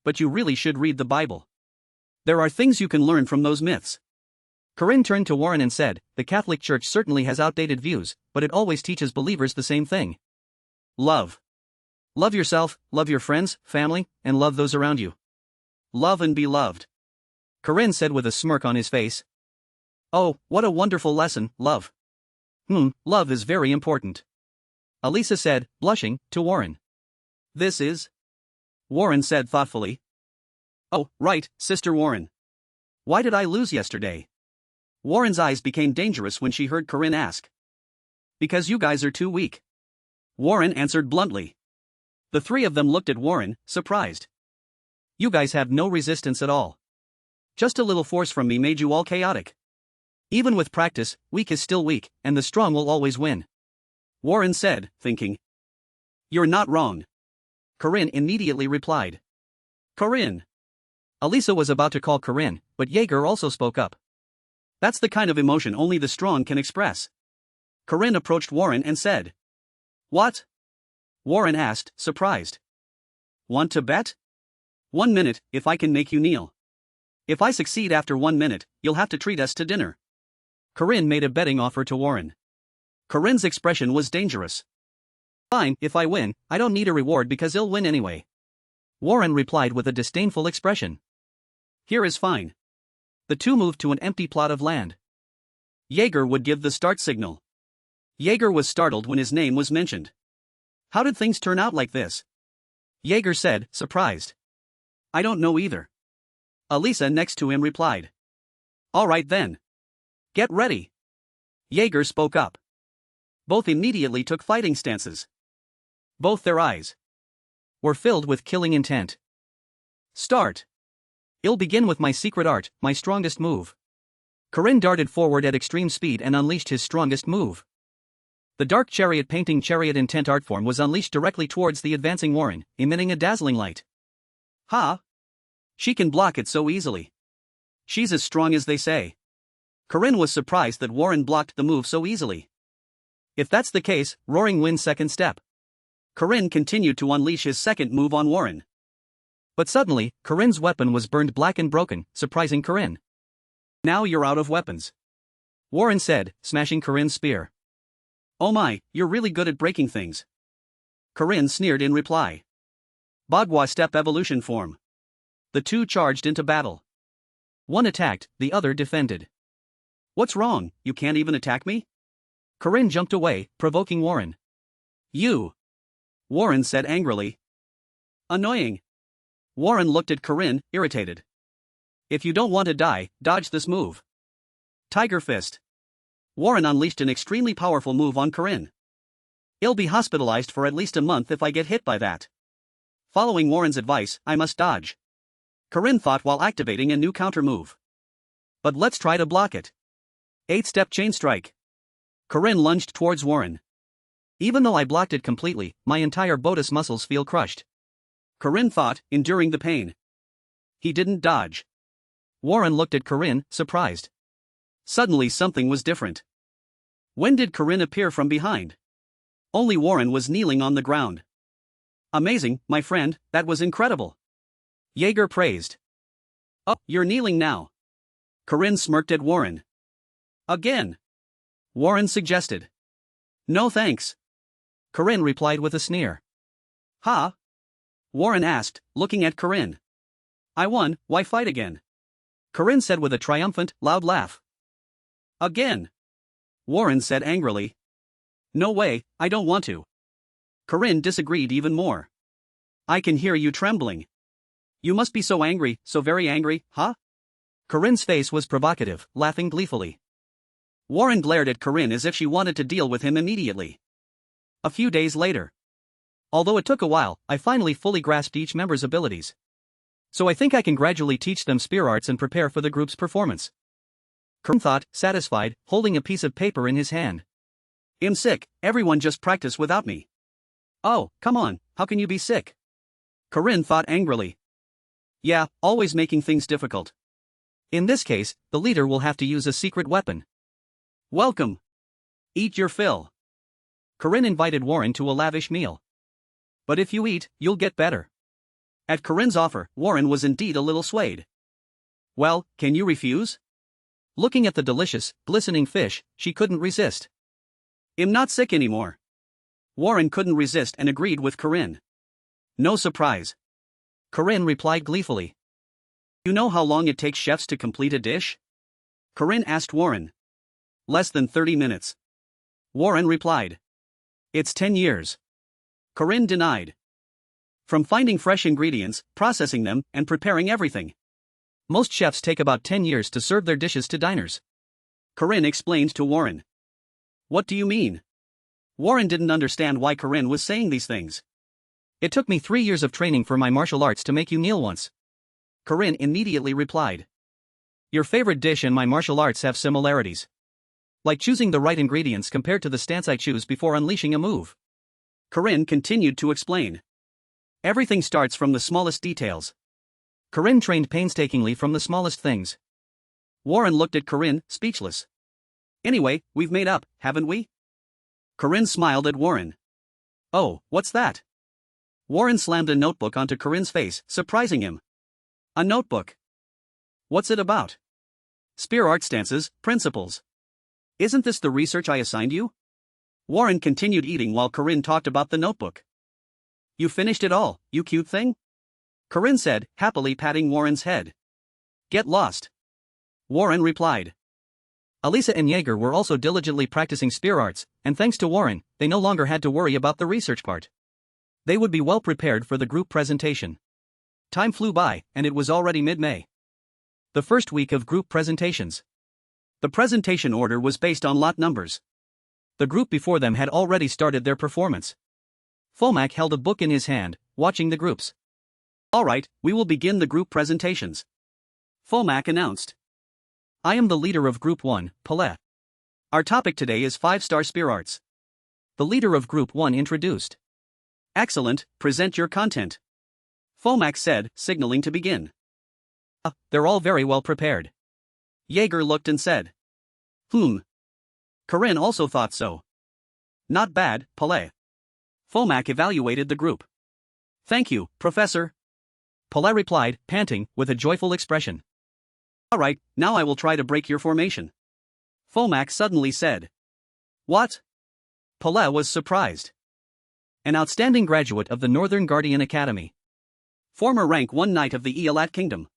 But you really should read the Bible. There are things you can learn from those myths. Corinne turned to Warren and said, the Catholic Church certainly has outdated views, but it always teaches believers the same thing. Love. Love yourself, love your friends, family, and love those around you. Love and be loved. Corinne said with a smirk on his face. Oh, what a wonderful lesson, love. Love is very important. Alisa said, blushing, to Warren. This is? Warren said thoughtfully. Oh, right, Sister Warren. Why did I lose yesterday? Warren's eyes became dangerous when she heard Corinne ask. Because you guys are too weak. Warren answered bluntly. The three of them looked at Warren, surprised. You guys have no resistance at all. Just a little force from me made you all chaotic. Even with practice, weak is still weak, and the strong will always win. Warren said, thinking. You're not wrong. Corinne immediately replied. Corinne. Alisa was about to call Corinne, but Jaeger also spoke up. That's the kind of emotion only the strong can express. Corinne approached Warren and said. What? Warren asked, surprised. Want to bet? 1 minute, if I can make you kneel. If I succeed after 1 minute, you'll have to treat us to dinner. Corinne made a betting offer to Warren. Corinne's expression was dangerous. Fine, if I win, I don't need a reward because he'll win anyway. Warren replied with a disdainful expression. Here is fine. The two moved to an empty plot of land. Jaeger would give the start signal. Jaeger was startled when his name was mentioned. How did things turn out like this? Jaeger said, surprised. I don't know either. Alisa next to him replied. All right then. Get ready. Jaeger spoke up. Both immediately took fighting stances. Both their eyes were filled with killing intent. Start. I'll begin with my secret art, my strongest move. Corinne darted forward at extreme speed and unleashed his strongest move. The dark chariot painting chariot intent art form was unleashed directly towards the advancing Warren, emitting a dazzling light. Ha! She can block it so easily. She's as strong as they say. Corinne was surprised that Warren blocked the move so easily. If that's the case, Roaring wins second step. Corinne continued to unleash his second move on Warren. But suddenly, Corinne's weapon was burned black and broken, surprising Corinne. Now you're out of weapons, Warren said, smashing Corinne's spear. Oh my, you're really good at breaking things. Corinne sneered in reply. Bagua step evolution form. The two charged into battle. One attacked, the other defended. What's wrong, you can't even attack me? Corinne jumped away, provoking Warren. You! Warren said angrily. Annoying. Warren looked at Corinne, irritated. If you don't want to die, dodge this move. Tiger Fist. Warren unleashed an extremely powerful move on Corinne. I'll be hospitalized for at least a month if I get hit by that. Following Warren's advice, I must dodge. Corinne thought while activating a new counter move. But let's try to block it. 8-step chain strike. Corinne lunged towards Warren. Even though I blocked it completely, my entire bodice muscles feel crushed. Corinne thought, enduring the pain. He didn't dodge. Warren looked at Corinne, surprised. Suddenly something was different. When did Corinne appear from behind? Only Warren was kneeling on the ground. Amazing, my friend, that was incredible. Jaeger praised. Oh, you're kneeling now. Corinne smirked at Warren. Again. Warren suggested. No thanks. Corinne replied with a sneer. Ha? Warren asked, looking at Corinne. I won, why fight again? Corinne said with a triumphant, loud laugh. Again. Warren said angrily. No way, I don't want to. Corinne disagreed even more. I can hear you trembling. You must be so angry, so very angry, huh? Corinne's face was provocative, laughing gleefully. Warren glared at Corinne as if she wanted to deal with him immediately. A few days later. Although it took a while, I finally fully grasped each member's abilities. So I think I can gradually teach them spear arts and prepare for the group's performance. Corinne thought, satisfied, holding a piece of paper in his hand. I'm sick, everyone just practice without me. Oh, come on, how can you be sick? Corinne thought angrily. Yeah, always making things difficult. In this case, the leader will have to use a secret weapon. Welcome. Eat your fill. Corinne invited Warren to a lavish meal. But if you eat, you'll get better. At Corinne's offer, Warren was indeed a little swayed. Well, can you refuse? Looking at the delicious, glistening fish, she couldn't resist. I'm not sick anymore. Warren couldn't resist and agreed with Corinne. No surprise. Corinne replied gleefully. You know how long it takes chefs to complete a dish? Corinne asked Warren. Less than 30 minutes. Warren replied. It's 10 years. Corinne denied. From finding fresh ingredients, processing them, and preparing everything. Most chefs take about 10 years to serve their dishes to diners. Corinne explained to Warren. What do you mean? Warren didn't understand why Corinne was saying these things. It took me 3 years of training for my martial arts to make you kneel once. Corinne immediately replied. Your favorite dish and my martial arts have similarities. Like choosing the right ingredients compared to the stance I choose before unleashing a move. Corinne continued to explain. Everything starts from the smallest details. Corinne trained painstakingly from the smallest things. Warren looked at Corinne, speechless. Anyway, we've made up, haven't we? Corinne smiled at Warren. Oh, what's that? Warren slammed a notebook onto Corinne's face, surprising him. A notebook? What's it about? Spear art stances, principles. Isn't this the research I assigned you? Warren continued eating while Corinne talked about the notebook. You finished it all, you cute thing? Corinne said, happily patting Warren's head. Get lost. Warren replied. Alisa and Jaeger were also diligently practicing spear arts, and thanks to Warren, they no longer had to worry about the research part. They would be well prepared for the group presentation. Time flew by, and it was already mid-May. The first week of group presentations. The presentation order was based on lot numbers. The group before them had already started their performance. Fomak held a book in his hand, watching the groups. All right, we will begin the group presentations. Fomak announced. I am the leader of Group 1, Palais. Our topic today is 5-star spear arts. The leader of Group 1 introduced. Excellent, present your content. Fomak said, signaling to begin. They're all very well prepared. Jaeger looked and said. Corinne also thought so. Not bad, Palais. Fomak evaluated the group. Thank you, Professor. Palais replied, panting, with a joyful expression. All right, now I will try to break your formation. Fomak suddenly said. What? Palais was surprised. An outstanding graduate of the Northern Guardian Academy. Former rank 1 knight of the Eolat Kingdom.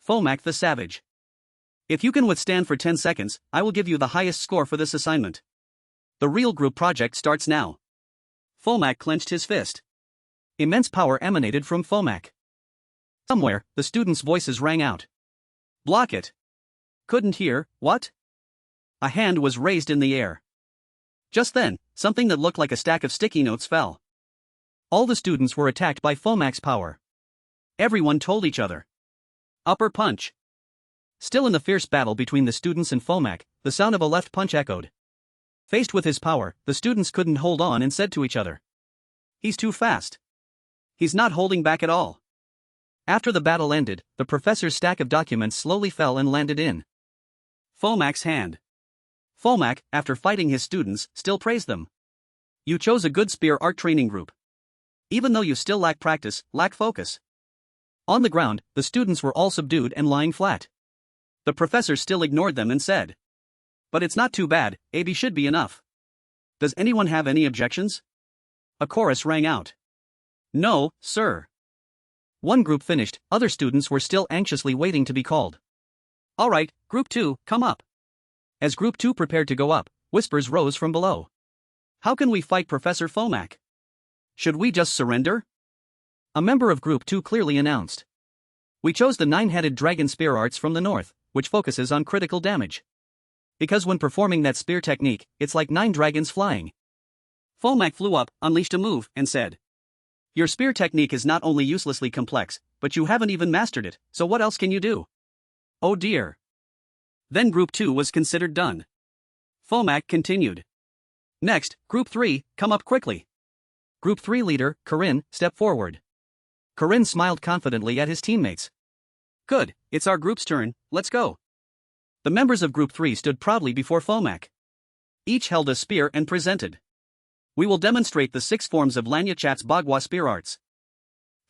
Fomak the Savage. If you can withstand for 10 seconds, I will give you the highest score for this assignment. The real group project starts now. Fomak clenched his fist. Immense power emanated from Fomak. Somewhere, the students' voices rang out. Block it. Couldn't hear, what? A hand was raised in the air. Just then, something that looked like a stack of sticky notes fell. All the students were attacked by Fomak's power. Everyone told each other. Upper punch. Still in the fierce battle between the students and Fomak, the sound of a left punch echoed. Faced with his power, the students couldn't hold on and said to each other. He's too fast. He's not holding back at all. After the battle ended, the professor's stack of documents slowly fell and landed in Fomak's hand. Fomak, after fighting his students, still praised them. You chose a good spear art training group. Even though you still lack practice, lack focus. On the ground, the students were all subdued and lying flat. The professor still ignored them and said. But it's not too bad, AB should be enough. Does anyone have any objections? A chorus rang out. No, sir. One group finished, other students were still anxiously waiting to be called. All right, Group 2, come up. As Group 2 prepared to go up, whispers rose from below. How can we fight Professor Fomak? Should we just surrender? A member of Group 2 clearly announced. We chose the 9-headed dragon spear arts from the north, which focuses on critical damage. Because when performing that spear technique, it's like 9 dragons flying. Fomak flew up, unleashed a move, and said. Your spear technique is not only uselessly complex, but you haven't even mastered it, so what else can you do? Oh dear. Then Group 2 was considered done. Fomak continued. Next, Group 3, come up quickly. Group 3 leader, Corinne, step forward. Corinne smiled confidently at his teammates. Good, it's our group's turn, let's go. The members of Group 3 stood proudly before Fomak. Each held a spear and presented. We will demonstrate the 6 forms of Lanyachat's Bagua spear arts.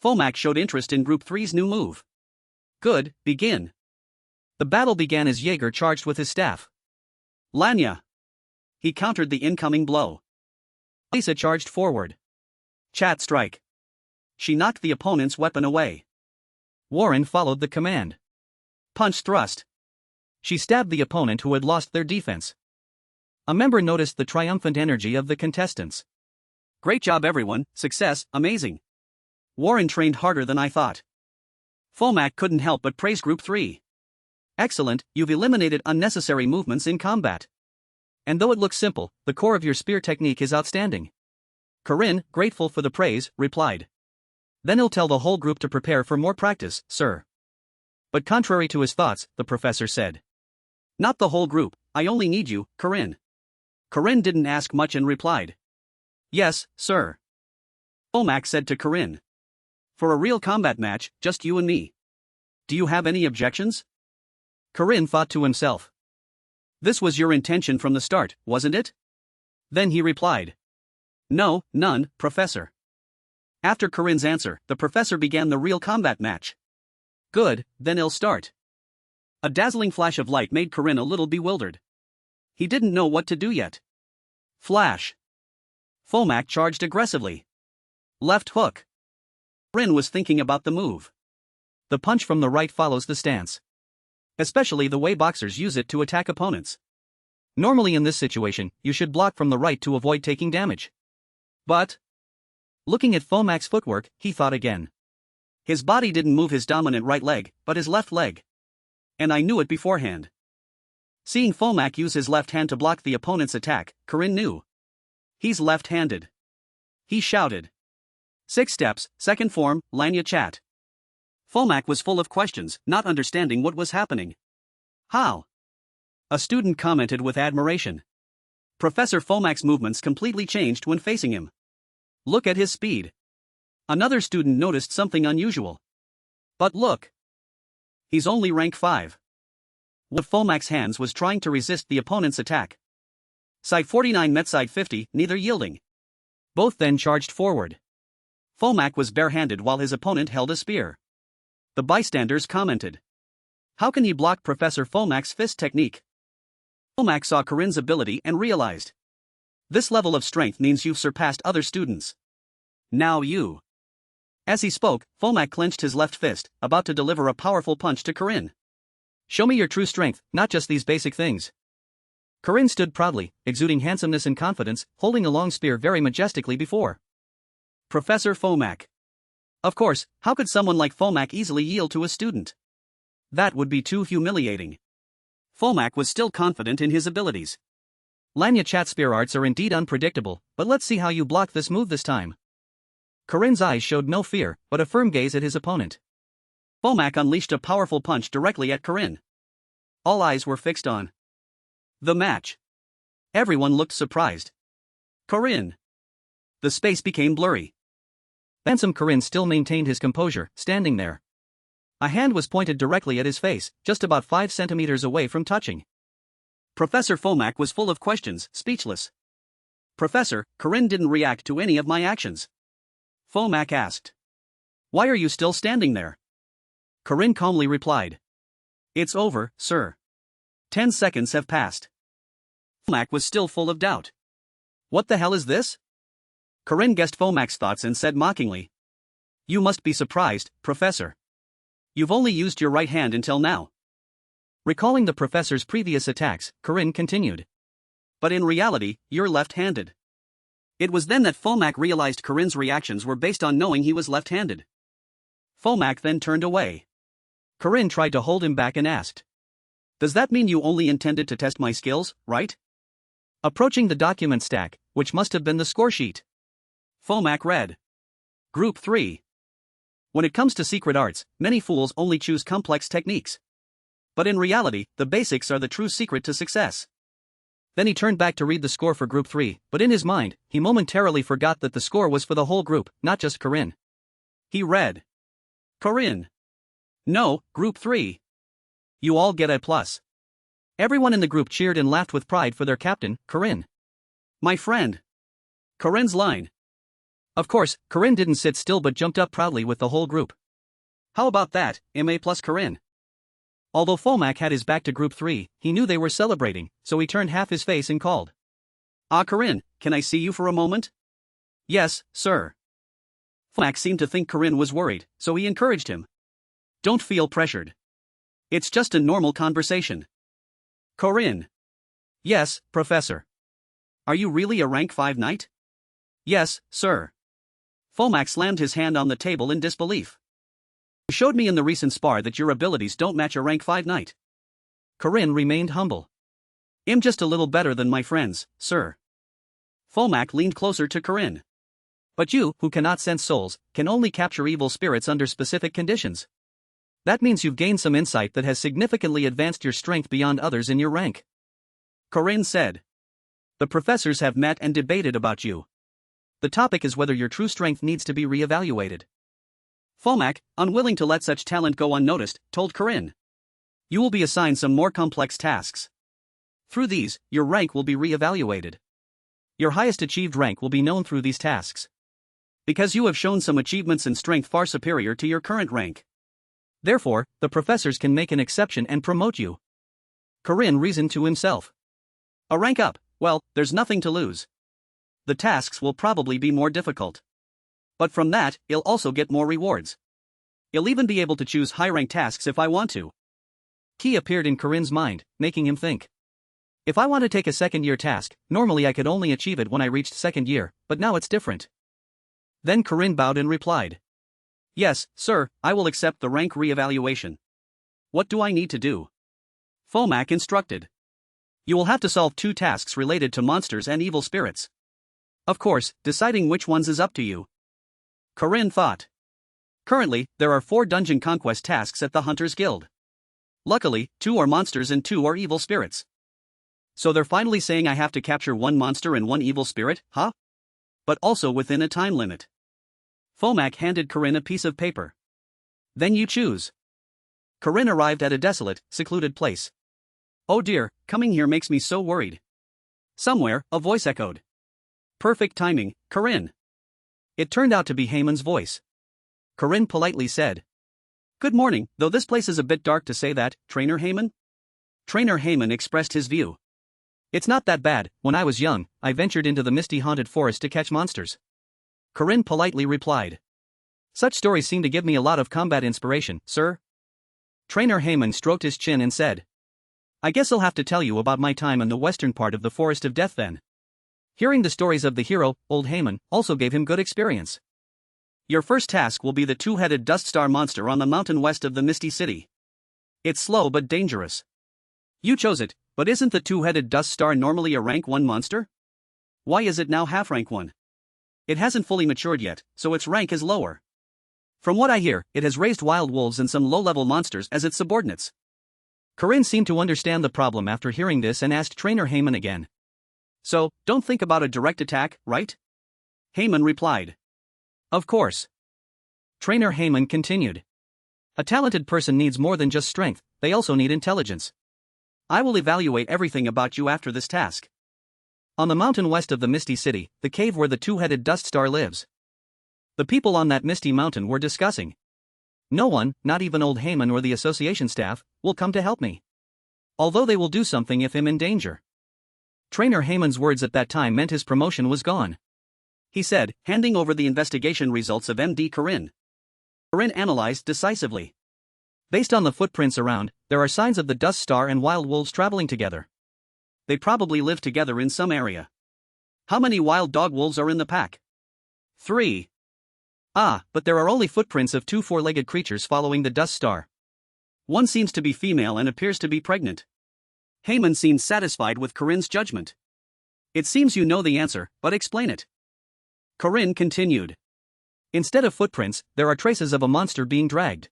Fomak showed interest in Group 3's new move. Good, begin. The battle began as Jaeger charged with his staff. Lanya. He countered the incoming blow. Alisa charged forward. Chat strike. She knocked the opponent's weapon away. Warren followed the command. Punch thrust. She stabbed the opponent who had lost their defense. A member noticed the triumphant energy of the contestants. Great job everyone, success, amazing. Warren trained harder than I thought. Fomak couldn't help but praise Group 3. Excellent, you've eliminated unnecessary movements in combat. And though it looks simple, the core of your spear technique is outstanding. Corinne, grateful for the praise, replied. Then he'll tell the whole group to prepare for more practice, sir. But contrary to his thoughts, the professor said. Not the whole group, I only need you, Corinne. Corinne didn't ask much and replied. Yes, sir. Womack said to Corinne. For a real combat match, just you and me. Do you have any objections? Corinne thought to himself. This was your intention from the start, wasn't it? Then he replied. No, none, Professor. After Corinne's answer, the professor began the real combat match. Good, then he'll start. A dazzling flash of light made Corinne a little bewildered. He didn't know what to do yet. Flash. Womack charged aggressively. Left hook. Corinne was thinking about the move. The punch from the right follows the stance. Especially the way boxers use it to attack opponents. Normally in this situation, you should block from the right to avoid taking damage. But, looking at Womack's footwork, he thought again. His body didn't move his dominant right leg, but his left leg. And I knew it beforehand. Seeing Womack use his left hand to block the opponent's attack, Corinne knew. He's left-handed. He shouted. 6 steps, second form, Lanya chat. Womack was full of questions, not understanding what was happening. How? A student commented with admiration. Professor Womack's movements completely changed when facing him. Look at his speed. Another student noticed something unusual. But look. He's only rank 5. One of Womack's hands was trying to resist the opponent's attack. Side 49 met side 50, neither yielding. Both then charged forward. Womack was barehanded while his opponent held a spear. The bystanders commented. How can he block Professor Womack's fist technique? Womack saw Corinne's ability and realized. This level of strength means you've surpassed other students. Now you. As he spoke, Womack clenched his left fist, about to deliver a powerful punch to Corinne. Show me your true strength, not just these basic things. Corinne stood proudly, exuding handsomeness and confidence, holding a long spear very majestically before Professor Womack. Of course, how could someone like Womack easily yield to a student? That would be too humiliating. Womack was still confident in his abilities. Lanya chat spear arts are indeed unpredictable, but let's see how you block this move this time. Corinne's eyes showed no fear, but a firm gaze at his opponent. Womack unleashed a powerful punch directly at Corinne. All eyes were fixed on the match. Everyone looked surprised. Corinne. The space became blurry. Handsome Corinne still maintained his composure, standing there. A hand was pointed directly at his face, just about 5 centimeters away from touching. Professor Womack was full of questions, speechless. Professor, Corinne didn't react to any of my actions. Womack asked. Why are you still standing there? Corinne calmly replied. It's over, sir. 10 seconds have passed. Womack was still full of doubt. What the hell is this? Corinne guessed Womack's thoughts and said mockingly. You must be surprised, Professor. You've only used your right hand until now. Recalling the professor's previous attacks, Corinne continued. But in reality, you're left-handed. It was then that Womack realized Corinne's reactions were based on knowing he was left-handed. Womack then turned away. Corinne tried to hold him back and asked. Does that mean you only intended to test my skills, right? Approaching the document stack, which must have been the score sheet. Womack read. Group 3. When it comes to secret arts, many fools only choose complex techniques. But in reality, the basics are the true secret to success. Then he turned back to read the score for Group 3, but in his mind, he momentarily forgot that the score was for the whole group, not just Corinne. He read. Corinne. No, Group 3. You all get A+. Everyone in the group cheered and laughed with pride for their captain, Corinne. My friend. Corinne's line. Of course, Corinne didn't sit still but jumped up proudly with the whole group. How about that, MA plus Corinne? Although Womack had his back to Group 3, he knew they were celebrating, so he turned half his face and called. Ah, Corinne, can I see you for a moment? Yes, sir. Womack seemed to think Corinne was worried, so he encouraged him. Don't feel pressured. It's just a normal conversation. Corinne. Yes, Professor. Are you really a rank 5 knight? Yes, sir. Womack slammed his hand on the table in disbelief. You showed me in the recent spar that your abilities don't match a rank 5 knight. Corinne remained humble. I'm just a little better than my friends, sir. Womack leaned closer to Corinne. But you, who cannot sense souls, can only capture evil spirits under specific conditions. That means you've gained some insight that has significantly advanced your strength beyond others in your rank. Corinne said. The professors have met and debated about you. The topic is whether your true strength needs to be re-evaluated. Fomak, unwilling to let such talent go unnoticed, told Corinne. You will be assigned some more complex tasks. Through these, your rank will be re-evaluated. Your highest achieved rank will be known through these tasks. Because you have shown some achievements and strength far superior to your current rank. Therefore, the professors can make an exception and promote you. Corinne reasoned to himself. A rank up, well, there's nothing to lose. The tasks will probably be more difficult. But from that, I'll also get more rewards. I'll even be able to choose high-rank tasks if I want to. Key appeared in Corinne's mind, making him think. If I want to take a second-year task, normally I could only achieve it when I reached second year, but now it's different. Then Corinne bowed and replied. Yes, sir, I will accept the rank re-evaluation. What do I need to do? Fomak instructed. You will have to solve 2 tasks related to monsters and evil spirits. Of course, deciding which ones is up to you. Corinne thought. Currently, there are 4 dungeon conquest tasks at the Hunters Guild. Luckily, 2 are monsters and 2 are evil spirits. So they're finally saying I have to capture 1 monster and 1 evil spirit, huh? But also within a time limit. Fomak handed Corinne a piece of paper. Then you choose. Corinne arrived at a desolate, secluded place. Oh dear, coming here makes me so worried. Somewhere, a voice echoed. Perfect timing, Corinne. It turned out to be Heyman's voice. Corinne politely said. Good morning, though this place is a bit dark to say that, Trainer Heyman? Trainer Heyman expressed his view. It's not that bad. When I was young, I ventured into the misty haunted forest to catch monsters. Corinne politely replied. Such stories seem to give me a lot of combat inspiration, sir. Trainer Heyman stroked his chin and said. I guess I'll have to tell you about my time in the western part of the Forest of Death then. Hearing the stories of the hero, old Heyman, also gave him good experience. Your first task will be the 2-headed dust star monster on the mountain west of the Misty City. It's slow but dangerous. You chose it, but isn't the 2-headed dust star normally a rank 1 monster? Why is it now half rank 1? It hasn't fully matured yet, so its rank is lower. From what I hear, it has raised wild wolves and some low-level monsters as its subordinates. Corinne seemed to understand the problem after hearing this and asked Trainer Heyman again. So, don't think about a direct attack, right? Heyman replied. Of course. Trainer Heyman continued. A talented person needs more than just strength, they also need intelligence. I will evaluate everything about you after this task. On the mountain west of the Misty City, the cave where the 2-headed dust star lives. The people on that misty mountain were discussing. No one, not even old Heyman or the association staff, will come to help me. Although they will do something if I'm in danger. Trainer Heyman's words at that time meant his promotion was gone. He said, handing over the investigation results of MD Corinne. Corinne analyzed decisively. Based on the footprints around, there are signs of the dust star and wild wolves traveling together. They probably live together in some area. How many wild dog wolves are in the pack? 3. Ah, but there are only footprints of 2 4-legged creatures following the dust star. One seems to be female and appears to be pregnant. Heyman seemed satisfied with Corinne's judgment. It seems you know the answer, but explain it. Corinne continued. Instead of footprints, there are traces of a monster being dragged.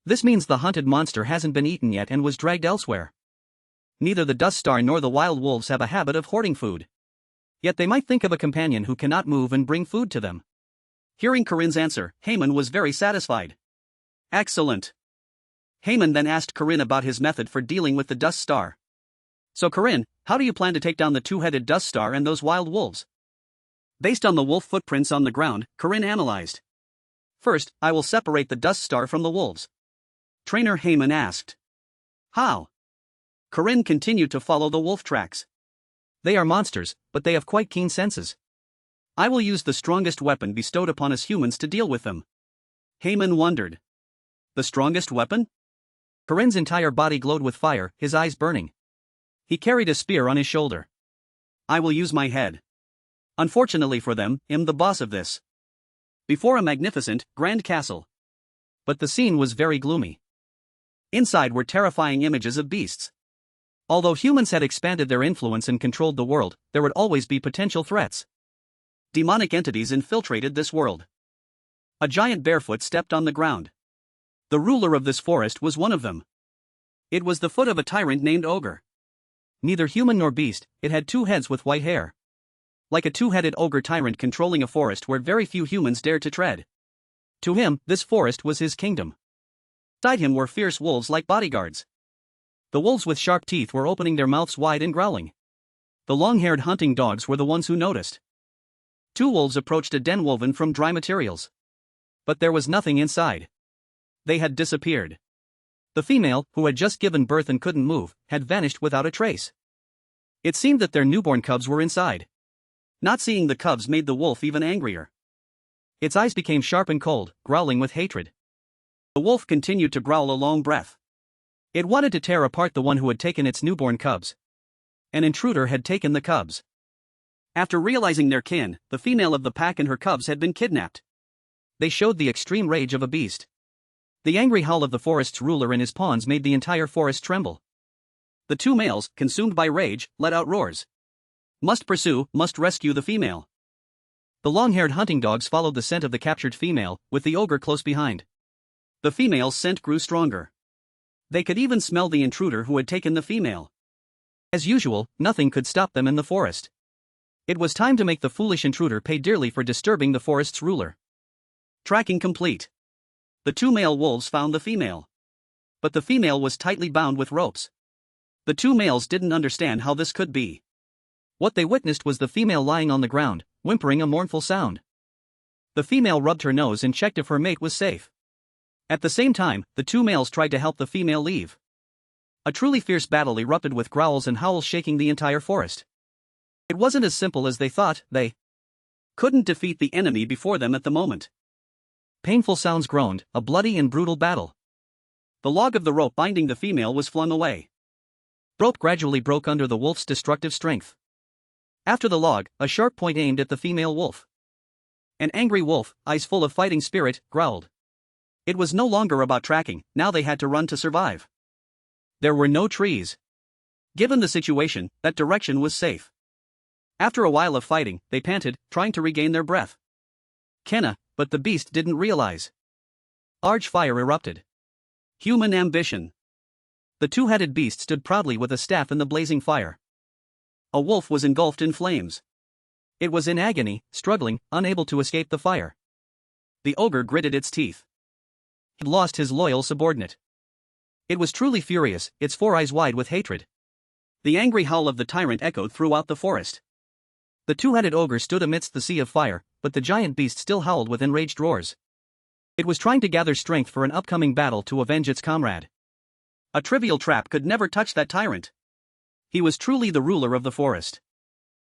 This means the hunted monster hasn't been eaten yet and was dragged elsewhere. Neither the dust star nor the wild wolves have a habit of hoarding food. Yet they might think of a companion who cannot move and bring food to them. Hearing Corinne's answer, Heyman was very satisfied. Excellent. Heyman then asked Corinne about his method for dealing with the dust star. So Corinne, how do you plan to take down the 2-headed dust star and those wild wolves? Based on the wolf footprints on the ground, Corinne analyzed. First, I will separate the dust star from the wolves. Trainer Heyman asked. How? Corinne continued to follow the wolf tracks. They are monsters, but they have quite keen senses. I will use the strongest weapon bestowed upon us humans to deal with them. Heyman wondered. The strongest weapon? Corinne's entire body glowed with fire, his eyes burning. He carried a spear on his shoulder. I will use my head. Unfortunately for them, I'm the boss of this. Before a magnificent, grand castle. But the scene was very gloomy. Inside were terrifying images of beasts. Although humans had expanded their influence and controlled the world, there would always be potential threats. Demonic entities infiltrated this world. A giant barefoot stepped on the ground. The ruler of this forest was one of them. It was the foot of a tyrant named Ogre. Neither human nor beast, it had 2 heads with white hair. Like a 2-headed ogre tyrant controlling a forest where very few humans dared to tread. To him, this forest was his kingdom. Beside him were fierce wolves like bodyguards. The wolves with sharp teeth were opening their mouths wide and growling. The long-haired hunting dogs were the ones who noticed. 2 wolves approached a den woven from dry materials. But there was nothing inside. They had disappeared. The female, who had just given birth and couldn't move, had vanished without a trace. It seemed that their newborn cubs were inside. Not seeing the cubs made the wolf even angrier. Its eyes became sharp and cold, growling with hatred. The wolf continued to growl a long breath. It wanted to tear apart the one who had taken its newborn cubs. An intruder had taken the cubs. After realizing their kin, the female of the pack and her cubs had been kidnapped. They showed the extreme rage of a beast. The angry howl of the forest's ruler and his pawns made the entire forest tremble. The 2 males, consumed by rage, let out roars. Must pursue, must rescue the female. The long-haired hunting dogs followed the scent of the captured female, with the ogre close behind. The female's scent grew stronger. They could even smell the intruder who had taken the female. As usual, nothing could stop them in the forest. It was time to make the foolish intruder pay dearly for disturbing the forest's ruler. Tracking complete. The 2 male wolves found the female. But the female was tightly bound with ropes. The 2 males didn't understand how this could be. What they witnessed was the female lying on the ground, whimpering a mournful sound. The female rubbed her nose and checked if her mate was safe. At the same time, the 2 males tried to help the female leave. A truly fierce battle erupted with growls and howls shaking the entire forest. It wasn't as simple as they thought. They couldn't defeat the enemy before them at the moment. Painful sounds groaned, a bloody and brutal battle. The log of the rope binding the female was flung away. Rope gradually broke under the wolf's destructive strength. After the log, a sharp point aimed at the female wolf. An angry wolf, eyes full of fighting spirit, growled. It was no longer about tracking, now they had to run to survive. There were no trees. Given the situation, that direction was safe. After a while of fighting, they panted, trying to regain their breath. Cana, but the beast didn't realize. Large fire erupted. Human ambition. The 2-headed beast stood proudly with a staff in the blazing fire. A wolf was engulfed in flames. It was in agony, struggling, unable to escape the fire. The ogre gritted its teeth. He'd lost his loyal subordinate. It was truly furious, its 4 eyes wide with hatred. The angry howl of the tyrant echoed throughout the forest. The 2-headed ogre stood amidst the sea of fire, but the giant beast still howled with enraged roars. It was trying to gather strength for an upcoming battle to avenge its comrade. A trivial trap could never touch that tyrant. He was truly the ruler of the forest.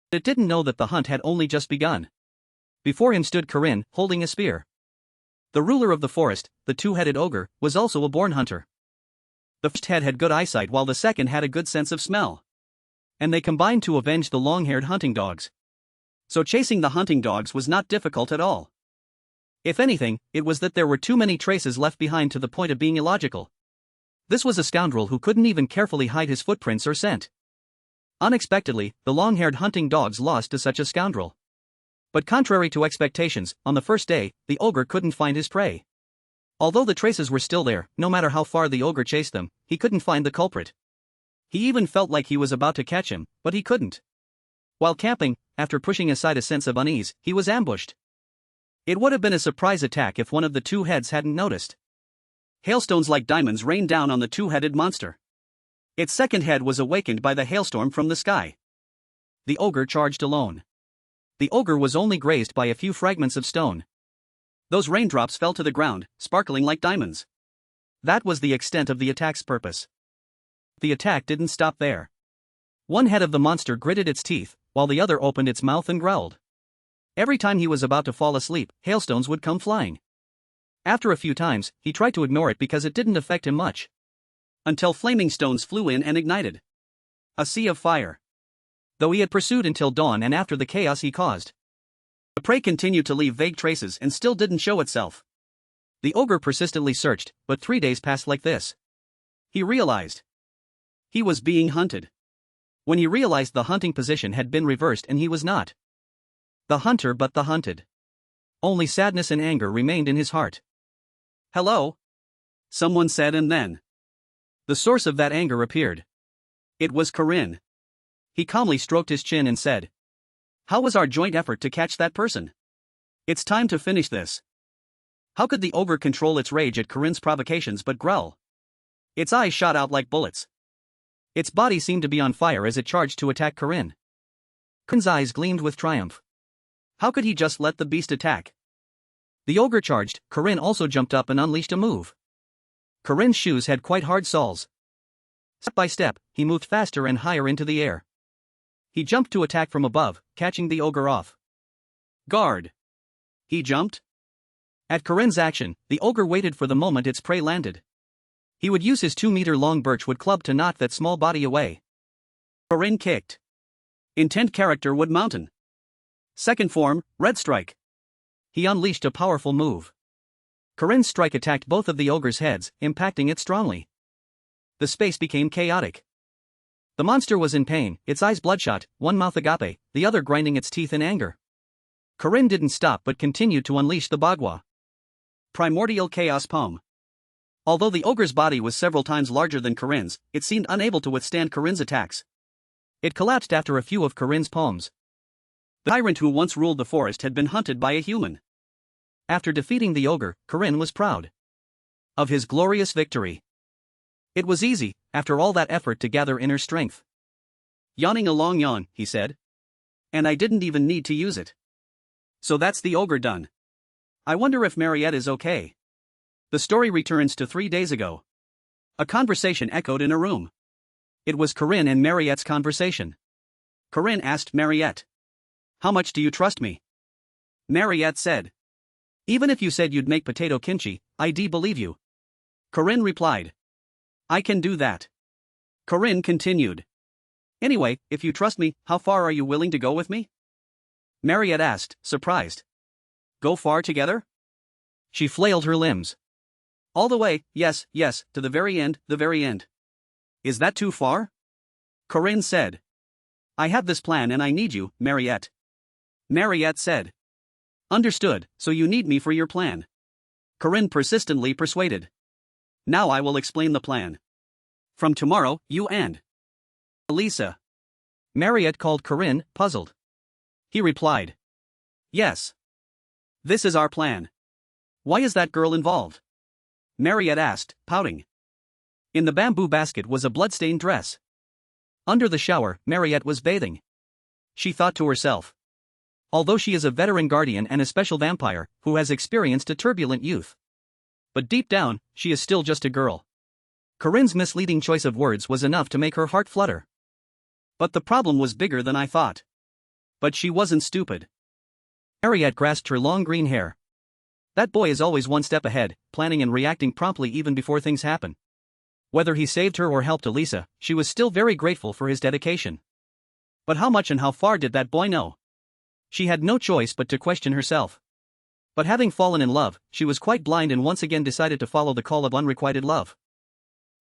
It didn't know that the hunt had only just begun. Before him stood Corinne, holding a spear. The ruler of the forest, the 2-headed ogre, was also a born hunter. The first head had good eyesight while the second had a good sense of smell. And they combined to avenge the long-haired hunting dogs. So chasing the hunting dogs was not difficult at all. If anything, it was that there were too many traces left behind to the point of being illogical. This was a scoundrel who couldn't even carefully hide his footprints or scent. Unexpectedly, the long-haired hunting dogs lost to such a scoundrel. But contrary to expectations, on the first day, the ogre couldn't find his prey. Although the traces were still there, no matter how far the ogre chased them, he couldn't find the culprit. He even felt like he was about to catch him, but he couldn't. While camping, after pushing aside a sense of unease, he was ambushed. It would have been a surprise attack if one of the 2 heads hadn't noticed. Hailstones like diamonds rained down on the 2-headed monster. Its second head was awakened by the hailstorm from the sky. The ogre charged alone. The ogre was only grazed by a few fragments of stone. Those raindrops fell to the ground, sparkling like diamonds. That was the extent of the attack's purpose. The attack didn't stop there. One head of the monster gritted its teeth, while the other opened its mouth and growled. Every time he was about to fall asleep, hailstones would come flying. After a few times, he tried to ignore it because it didn't affect him much. Until flaming stones flew in and ignited a sea of fire. Though he had pursued until dawn and after the chaos he caused, the prey continued to leave vague traces and still didn't show itself. The ogre persistently searched, but 3 days passed like this. He realized he was being hunted. When he realized the hunting position had been reversed and he was not The hunter but the hunted. Only sadness and anger remained in his heart. "Hello?" someone said, and then the source of that anger appeared. It was Corinne. He calmly stroked his chin and said, "How was our joint effort to catch that person? It's time to finish this." How could the ogre control its rage at Corinne's provocations but growl? Its eyes shot out like bullets. Its body seemed to be on fire as it charged to attack Corinne. Corinne's eyes gleamed with triumph. How could he just let the beast attack? The ogre charged. Corinne also jumped up and unleashed a move. Corinne's shoes had quite hard soles. Step by step, he moved faster and higher into the air. He jumped to attack from above, catching the ogre off. Guard! He jumped. At Corinne's action, the ogre waited for the moment its prey landed. He would use his 2-meter-long birchwood club to knock that small body away. Corinne kicked. Intent character Wood Mountain. Second form, Red Strike. He unleashed a powerful move. Corinne's strike attacked both of the ogre's heads, impacting it strongly. The space became chaotic. The monster was in pain, its eyes bloodshot, one mouth agape, the other grinding its teeth in anger. Corinne didn't stop but continued to unleash the bagua. Primordial Chaos Poem. Although the ogre's body was several times larger than Corinne's, it seemed unable to withstand Corinne's attacks. It collapsed after a few of Corinne's poems. The tyrant who once ruled the forest had been hunted by a human. After defeating the ogre, Corinne was proud of his glorious victory. It was easy, after all that effort, to gather inner strength. Yawning a long yawn, he said. And I didn't even need to use it. So that's the ogre done. I wonder if Marriott is okay. The story returns to 3 days ago. A conversation echoed in a room. It was Corinne and Marriott's conversation. Corinne asked Marriott, "How much do you trust me?" Marriott said, "Even if you said you'd make potato kimchi, I'd believe you." Corinne replied, "I can do that." Corinne continued, "Anyway, if you trust me, how far are you willing to go with me?" Marriott asked, surprised. "Go far together?" She flailed her limbs. "All the way, yes, to the very end, the very end." "Is that too far?" Corinne said. "I have this plan and I need you, Marriott." Marriott said, "Understood, so you need me for your plan." Corinne persistently persuaded. "Now I will explain the plan. From tomorrow, you and Alisa." Marriott called Corinne, puzzled. He replied, "Yes. This is our plan." "Why is that girl involved?" Marriott asked, pouting. In the bamboo basket was a bloodstained dress. Under the shower, Marriott was bathing. She thought to herself, although she is a veteran guardian and a special vampire who has experienced a turbulent youth, but deep down, she is still just a girl. Corinne's misleading choice of words was enough to make her heart flutter. But the problem was bigger than I thought. But she wasn't stupid. Marriott grasped her long green hair. That boy is always one step ahead, planning and reacting promptly even before things happen. Whether he saved her or helped Alisa, she was still very grateful for his dedication. But how much and how far did that boy know? She had no choice but to question herself. But having fallen in love, she was quite blind and once again decided to follow the call of unrequited love.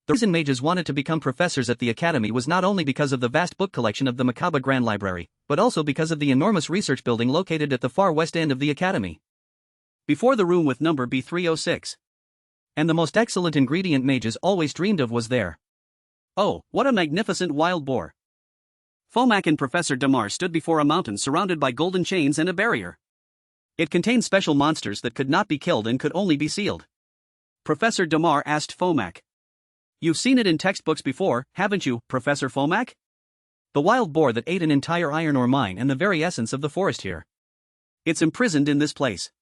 The reason mages wanted to become professors at the academy was not only because of the vast book collection of the Makaba Grand Library, but also because of the enormous research building located at the far west end of the academy. Before the room with number B306. And the most excellent ingredient mages always dreamed of was there. Oh, what a magnificent wild boar! Fomac and Professor Damar stood before a mountain surrounded by golden chains and a barrier. It contained special monsters that could not be killed and could only be sealed. Professor Damar asked Fomac, "You've seen it in textbooks before, haven't you, Professor Fomac?" The wild boar that ate an entire iron ore mine and the very essence of the forest here. It's imprisoned in this place.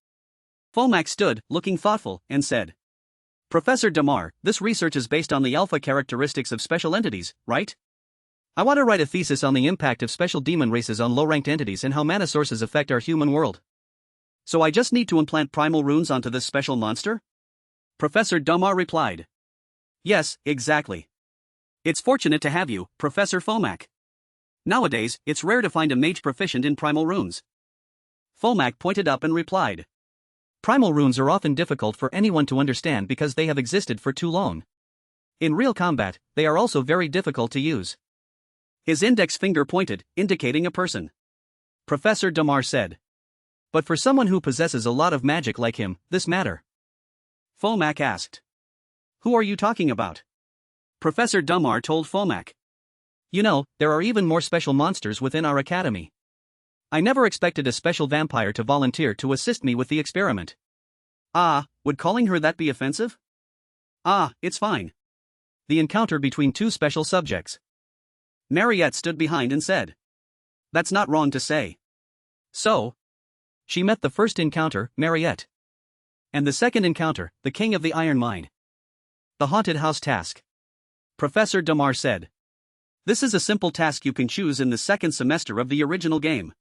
Fomac stood, looking thoughtful, and said, "Professor Damar, this research is based on the alpha characteristics of special entities, right? I want to write a thesis on the impact of special demon races on low-ranked entities and how mana sources affect our human world. So I just need to implant primal runes onto this special monster?" Professor Damar replied, "Yes, exactly. It's fortunate to have you, Professor Fomac. Nowadays, it's rare to find a mage proficient in primal runes." Fomac pointed up and replied, "Primal runes are often difficult for anyone to understand because they have existed for too long. In real combat, they are also very difficult to use." His index finger pointed, indicating a person. Professor Damar said, But for someone who possesses a lot of magic like him, this matter. Fomak asked. Who are you talking about? Professor Dumar told Fomak. You know, there are even more special monsters within our academy. I never expected a special vampire to volunteer to assist me with the experiment. Ah, would calling her that be offensive? Ah, it's fine. The encounter between two special subjects. Marriott stood behind and said. That's not wrong to say. So? She met the first encounter, Marriott. And the second encounter, the King of the Iron Mine. The haunted house task. Professor Damar said. This is a simple task you can choose in the second semester of the original game.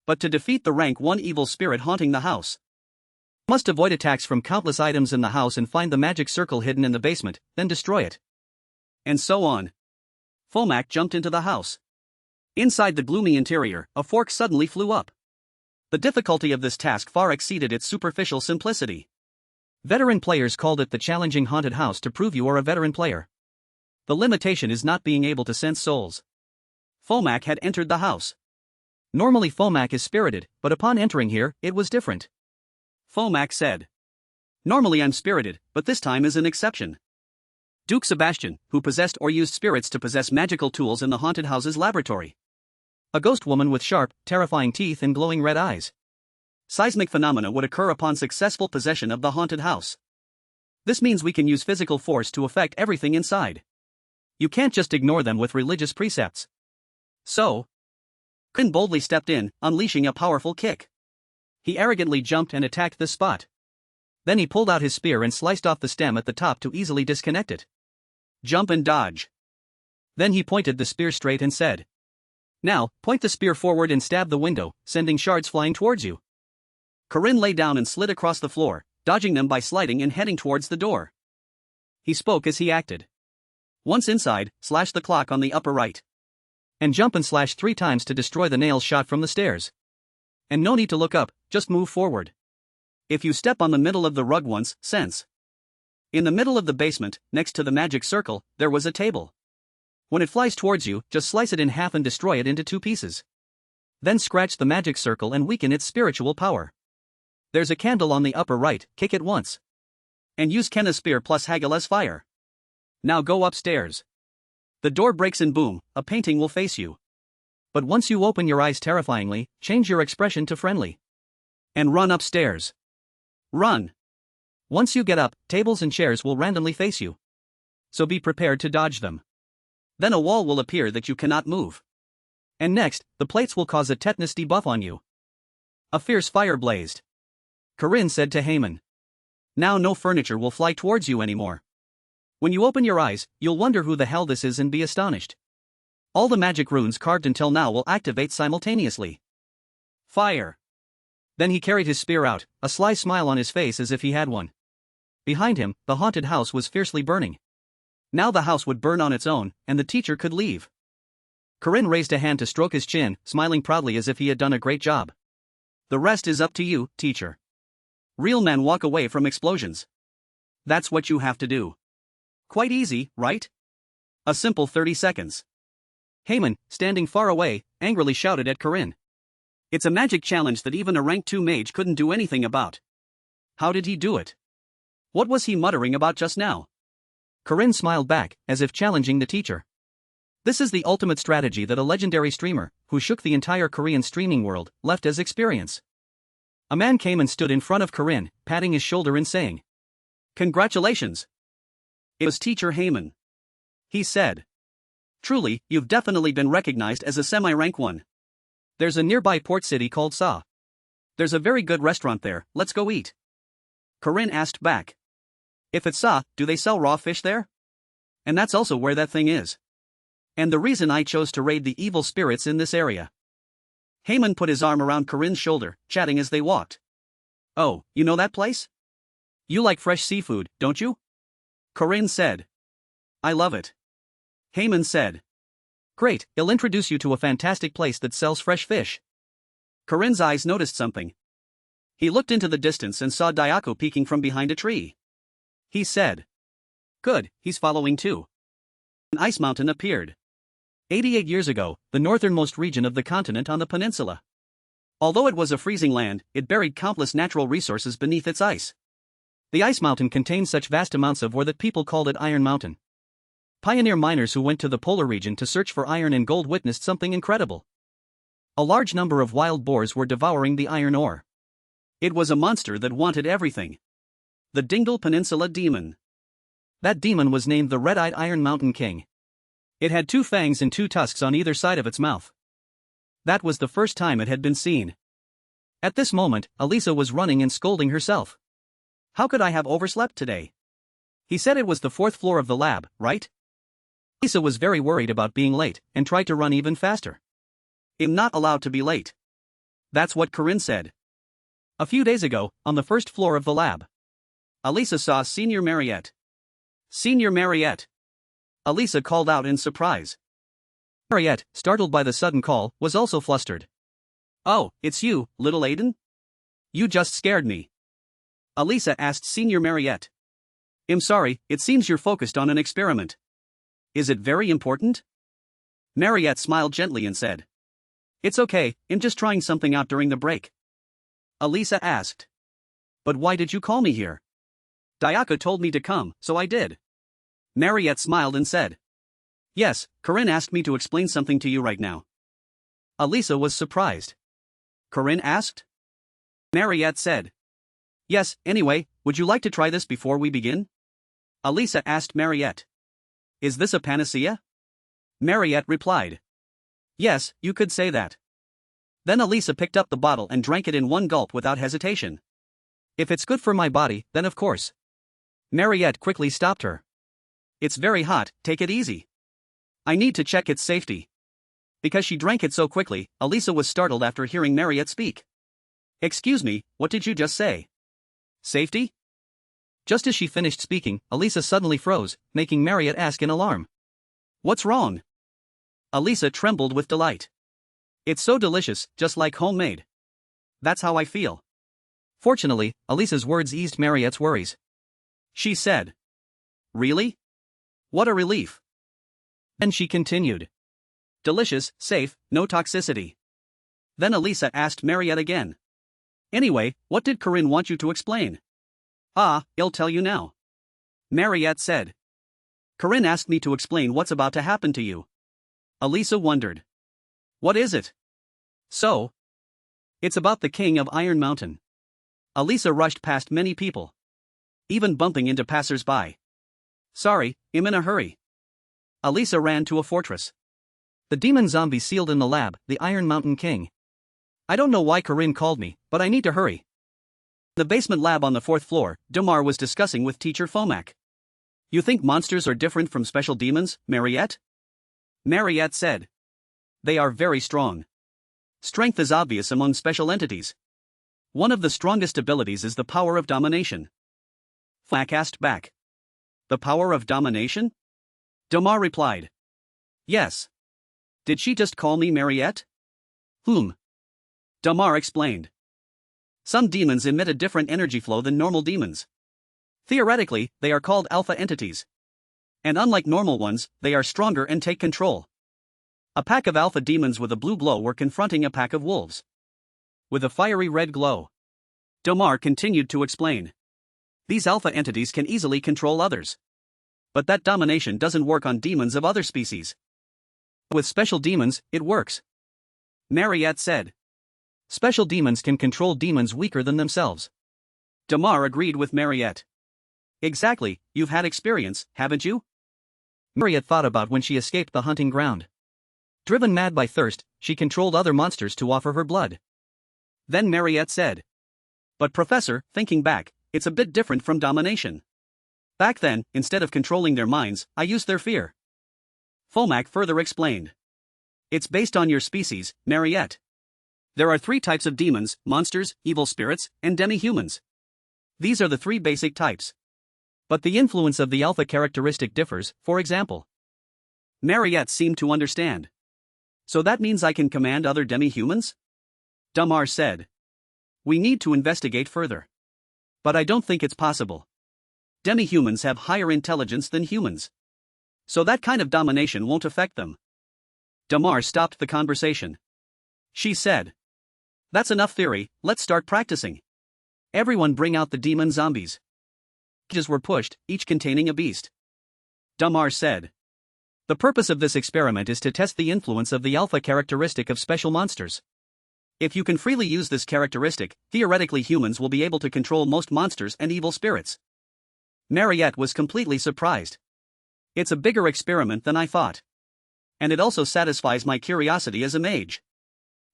But to defeat the rank 1 evil spirit haunting the house, you must avoid attacks from countless items in the house and find the magic circle hidden in the basement, then destroy it. And so on. Fomak jumped into the house. Inside the gloomy interior, a fork suddenly flew up. The difficulty of this task far exceeded its superficial simplicity. Veteran players called it the challenging haunted house to prove you are a veteran player. The limitation is not being able to sense souls. Fomak had entered the house. Normally Fomak is spirited, but upon entering here, it was different. Fomak said. Normally I'm spirited, but this time is an exception. Duke Sebastian, who possessed or used spirits to possess magical tools in the haunted house's laboratory. A ghost woman with sharp, terrifying teeth and glowing red eyes. Seismic phenomena would occur upon successful possession of the haunted house. This means we can use physical force to affect everything inside. You can't just ignore them with religious precepts. So, Corinne boldly stepped in, unleashing a powerful kick. He arrogantly jumped and attacked the spot. Then he pulled out his spear and sliced off the stem at the top to easily disconnect it. Jump and dodge. Then he pointed the spear straight and said, Now, point the spear forward and stab the window, sending shards flying towards you. Corinne lay down and slid across the floor, dodging them by sliding and heading towards the door. He spoke as he acted. Once inside, slash the clock on the upper right. And jump and slash 3 times to destroy the nails shot from the stairs. And no need to look up, just move forward. If you step on the middle of the rug once, sense. In the middle of the basement, next to the magic circle, there was a table. When it flies towards you, just slice it in half and destroy it into 2 pieces. Then scratch the magic circle and weaken its spiritual power. There's a candle on the upper right, kick it once. And use Cana's spear plus Hagel's fire. Now go upstairs. The door breaks and boom, a painting will face you. But once you open your eyes terrifyingly, change your expression to friendly. And run upstairs. Run. Once you get up, tables and chairs will randomly face you. So be prepared to dodge them. Then a wall will appear that you cannot move. And next, the plates will cause a tetanus debuff on you. A fierce fire blazed. Corinne said to Haman. Now no furniture will fly towards you anymore. When you open your eyes, you'll wonder who the hell this is and be astonished. All the magic runes carved until now will activate simultaneously. Fire. Then he carried his spear out, a sly smile on his face as if he had one. Behind him, the haunted house was fiercely burning. Now the house would burn on its own, and the teacher could leave. Corinne raised a hand to stroke his chin, smiling proudly as if he had done a great job. The rest is up to you, teacher. Real men walk away from explosions. That's what you have to do. Quite easy, right? A simple 30 seconds. Haman, standing far away, angrily shouted at Corinne. It's a magic challenge that even a rank 2 mage couldn't do anything about. How did he do it? What was he muttering about just now? Corinne smiled back, as if challenging the teacher. This is the ultimate strategy that a legendary streamer, who shook the entire Korean streaming world, left as experience. A man came and stood in front of Corinne, patting his shoulder and saying, Congratulations! It was Teacher Haman. He said. Truly, you've definitely been recognized as a semi-rank 1. There's a nearby port city called Sa. There's a very good restaurant there, let's go eat. Corinne asked back. If it's Sa, do they sell raw fish there? And that's also where that thing is. And the reason I chose to raid the evil spirits in this area. Haman put his arm around Corinne's shoulder, chatting as they walked. Oh, you know that place? You like fresh seafood, don't you? Corinne said. I love it. Haman said. Great, he'll introduce you to a fantastic place that sells fresh fish. Corinne's eyes noticed something. He looked into the distance and saw Dayako peeking from behind a tree. He said. Good, he's following too. An ice mountain appeared. 88 years ago, the northernmost region of the continent on the peninsula. Although it was a freezing land, it buried countless natural resources beneath its ice. The ice mountain contained such vast amounts of ore that people called it Iron Mountain. Pioneer miners who went to the polar region to search for iron and gold witnessed something incredible. A large number of wild boars were devouring the iron ore. It was a monster that wanted everything. The Dingle Peninsula Demon. That demon was named the Red-Eyed Iron Mountain King. It had 2 fangs and 2 tusks on either side of its mouth. That was the first time it had been seen. At this moment, Alisa was running and scolding herself. How could I have overslept today? He said it was the 4th floor of the lab, right? Alisa was very worried about being late, and tried to run even faster. I'm not allowed to be late. That's what Corinne said. A few days ago, on the 1st floor of the lab, Alisa saw Senior Marriott. Senior Marriott. Alisa called out in surprise. Marriott, startled by the sudden call, was also flustered. Oh, it's you, little Aiden? You just scared me. Alisa asked Senior Marriott. I'm sorry, it seems you're focused on an experiment. Is it very important? Marriott smiled gently and said. It's okay, I'm just trying something out during the break. Alisa asked. But why did you call me here? Dayaka told me to come, so I did. Marriott smiled and said. Yes, Corinne asked me to explain something to you right now. Alisa was surprised. Corinne asked? Marriott said. Yes, anyway, would you like to try this before we begin? Alisa asked Marriott. Is this a panacea? Marriott replied. Yes, you could say that. Then Alisa picked up the bottle and drank it in one gulp without hesitation. If it's good for my body, then of course. Marriott quickly stopped her. It's very hot, take it easy. I need to check its safety. Because she drank it so quickly, Alisa was startled after hearing Marriott speak. Excuse me, what did you just say? Safety? Just as she finished speaking, Alisa suddenly froze, making Marriott ask in alarm. What's wrong? Alisa trembled with delight. It's so delicious, just like homemade. That's how I feel. Fortunately, Alisa's words eased Marriott's worries. She said. Really? What a relief. Then she continued. Delicious, safe, no toxicity. Then Alisa asked Marriott again. Anyway, what did Corinne want you to explain? Ah, I'll tell you now. Marriott said. Corinne asked me to explain what's about to happen to you. Alisa wondered. What is it? So? It's about the king of Iron Mountain. Alisa rushed past many people, even bumping into passers-by. Sorry, I'm in a hurry. Alisa ran to a fortress. The demon zombie sealed in the lab, the Iron Mountain King. I don't know why Corinne called me, but I need to hurry. The basement lab on the 4th floor, Damar was discussing with teacher Fomac. You think monsters are different from special demons, Marriott? Marriott said. They are very strong. Strength is obvious among special entities. One of the strongest abilities is the power of domination. Fomac asked back. The power of domination? Damar replied. Yes. Did she just call me Marriott? Whom? Damar explained. Some demons emit a different energy flow than normal demons. Theoretically, they are called alpha entities. And unlike normal ones, they are stronger and take control. A pack of alpha demons with a blue glow were confronting a pack of wolves with a fiery red glow. Damar continued to explain. These alpha entities can easily control others. But that domination doesn't work on demons of other species. With special demons, it works. Marriott said. Special demons can control demons weaker than themselves. Damar agreed with Marriott. Exactly, you've had experience, haven't you? Marriott thought about when she escaped the hunting ground. Driven mad by thirst, she controlled other monsters to offer her blood. Then Marriott said. But Professor, thinking back, it's a bit different from domination. Back then, instead of controlling their minds, I used their fear. Fomac further explained. It's based on your species, Marriott. There are 3 types of demons, monsters, evil spirits, and demi-humans. These are the 3 basic types. But the influence of the alpha characteristic differs, for example. Marriott seemed to understand. So that means I can command other demi-humans? Damar said. We need to investigate further. But I don't think it's possible. Demi-humans have higher intelligence than humans. So that kind of domination won't affect them. Damar stopped the conversation. She said. That's enough theory, let's start practicing. Everyone bring out the demon zombies. Cages were pushed, each containing a beast. Damar said. The purpose of this experiment is to test the influence of the alpha characteristic of special monsters. If you can freely use this characteristic, theoretically humans will be able to control most monsters and evil spirits. Marriott was completely surprised. It's a bigger experiment than I thought. And it also satisfies my curiosity as a mage.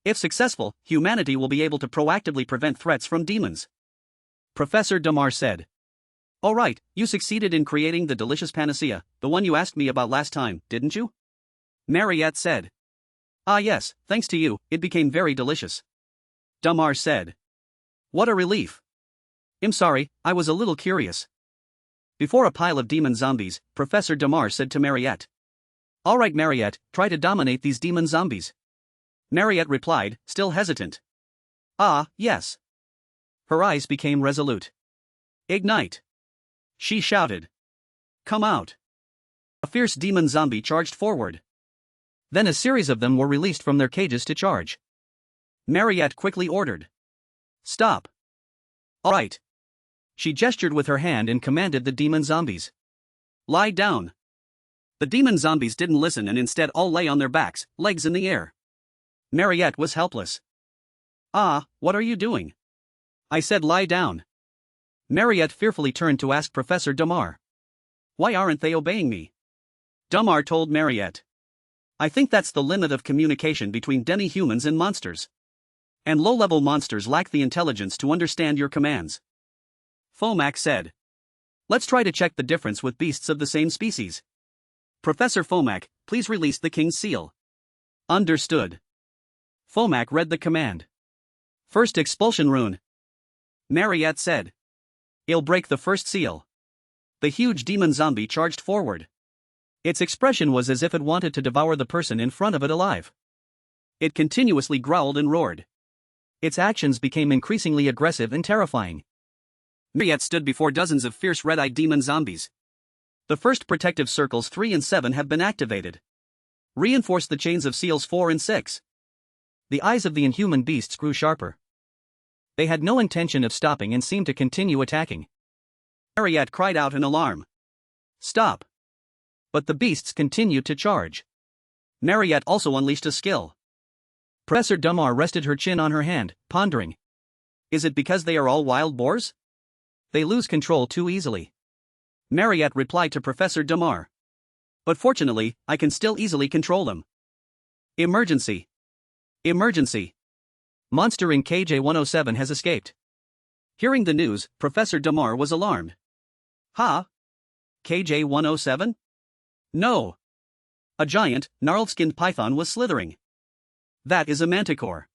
If successful, humanity will be able to proactively prevent threats from demons. Professor Damar said. All right, you succeeded in creating the delicious panacea, the one you asked me about last time, didn't you? Marriott said. Ah yes, thanks to you, it became very delicious. Damar said. What a relief. I'm sorry, I was a little curious. Before a pile of demon zombies, Professor Damar said to Marriott. Alright Marriott, try to dominate these demon zombies. Marriott replied, still hesitant. Ah, yes. Her eyes became resolute. Ignite. She shouted. Come out. A fierce demon zombie charged forward. Then a series of them were released from their cages to charge. Marriott quickly ordered. Stop. All right. She gestured with her hand and commanded the demon zombies. Lie down. The demon zombies didn't listen and instead all lay on their backs, legs in the air. Marriott was helpless. Ah, what are you doing? I said lie down. Marriott fearfully turned to ask Professor Damar. Why aren't they obeying me? Damar told Marriott. I think that's the limit of communication between demi-humans and monsters. And low-level monsters lack the intelligence to understand your commands. Fomac said. Let's try to check the difference with beasts of the same species. Professor Fomac, please release the king's seal. Understood. Fomac read the command. First expulsion rune. Marriott said. It'll break the first seal. The huge demon zombie charged forward. Its expression was as if it wanted to devour the person in front of it alive. It continuously growled and roared. Its actions became increasingly aggressive and terrifying. Marriott stood before dozens of fierce red-eyed demon zombies. The first protective circles 3 and 7 have been activated. Reinforce the chains of seals 4 and 6. The eyes of the inhuman beasts grew sharper. They had no intention of stopping and seemed to continue attacking. Marriott cried out in alarm. Stop. But the beasts continued to charge. Marriott also unleashed a skill. Professor Damar rested her chin on her hand, pondering. Is it because they are all wild boars? They lose control too easily. Marriott replied to Professor Damar. But fortunately, I can still easily control them. Emergency. Emergency. Monster in KJ-107 has escaped. Hearing the news, Professor Damar was alarmed. Ha? KJ-107? No. A giant, gnarled-skinned python was slithering. That is a manticore.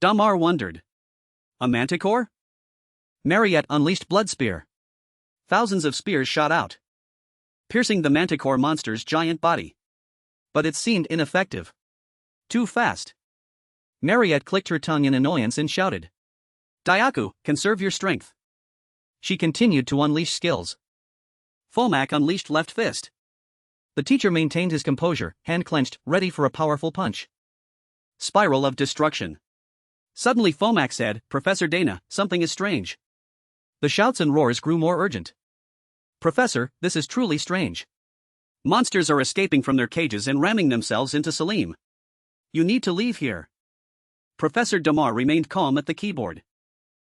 Damar wondered. A manticore? Marriott unleashed blood spear. Thousands of spears shot out, piercing the manticore monster's giant body. But it seemed ineffective. Too fast. Marriott clicked her tongue in annoyance and shouted. Daiaku, conserve your strength. She continued to unleash skills. Fomac unleashed left fist. The teacher maintained his composure, hand clenched, ready for a powerful punch. Spiral of destruction. Suddenly Fomac said, Professor Dana, something is strange. The shouts and roars grew more urgent. Professor, this is truly strange. Monsters are escaping from their cages and ramming themselves into Salim. You need to leave here. Professor Damar remained calm at the keyboard.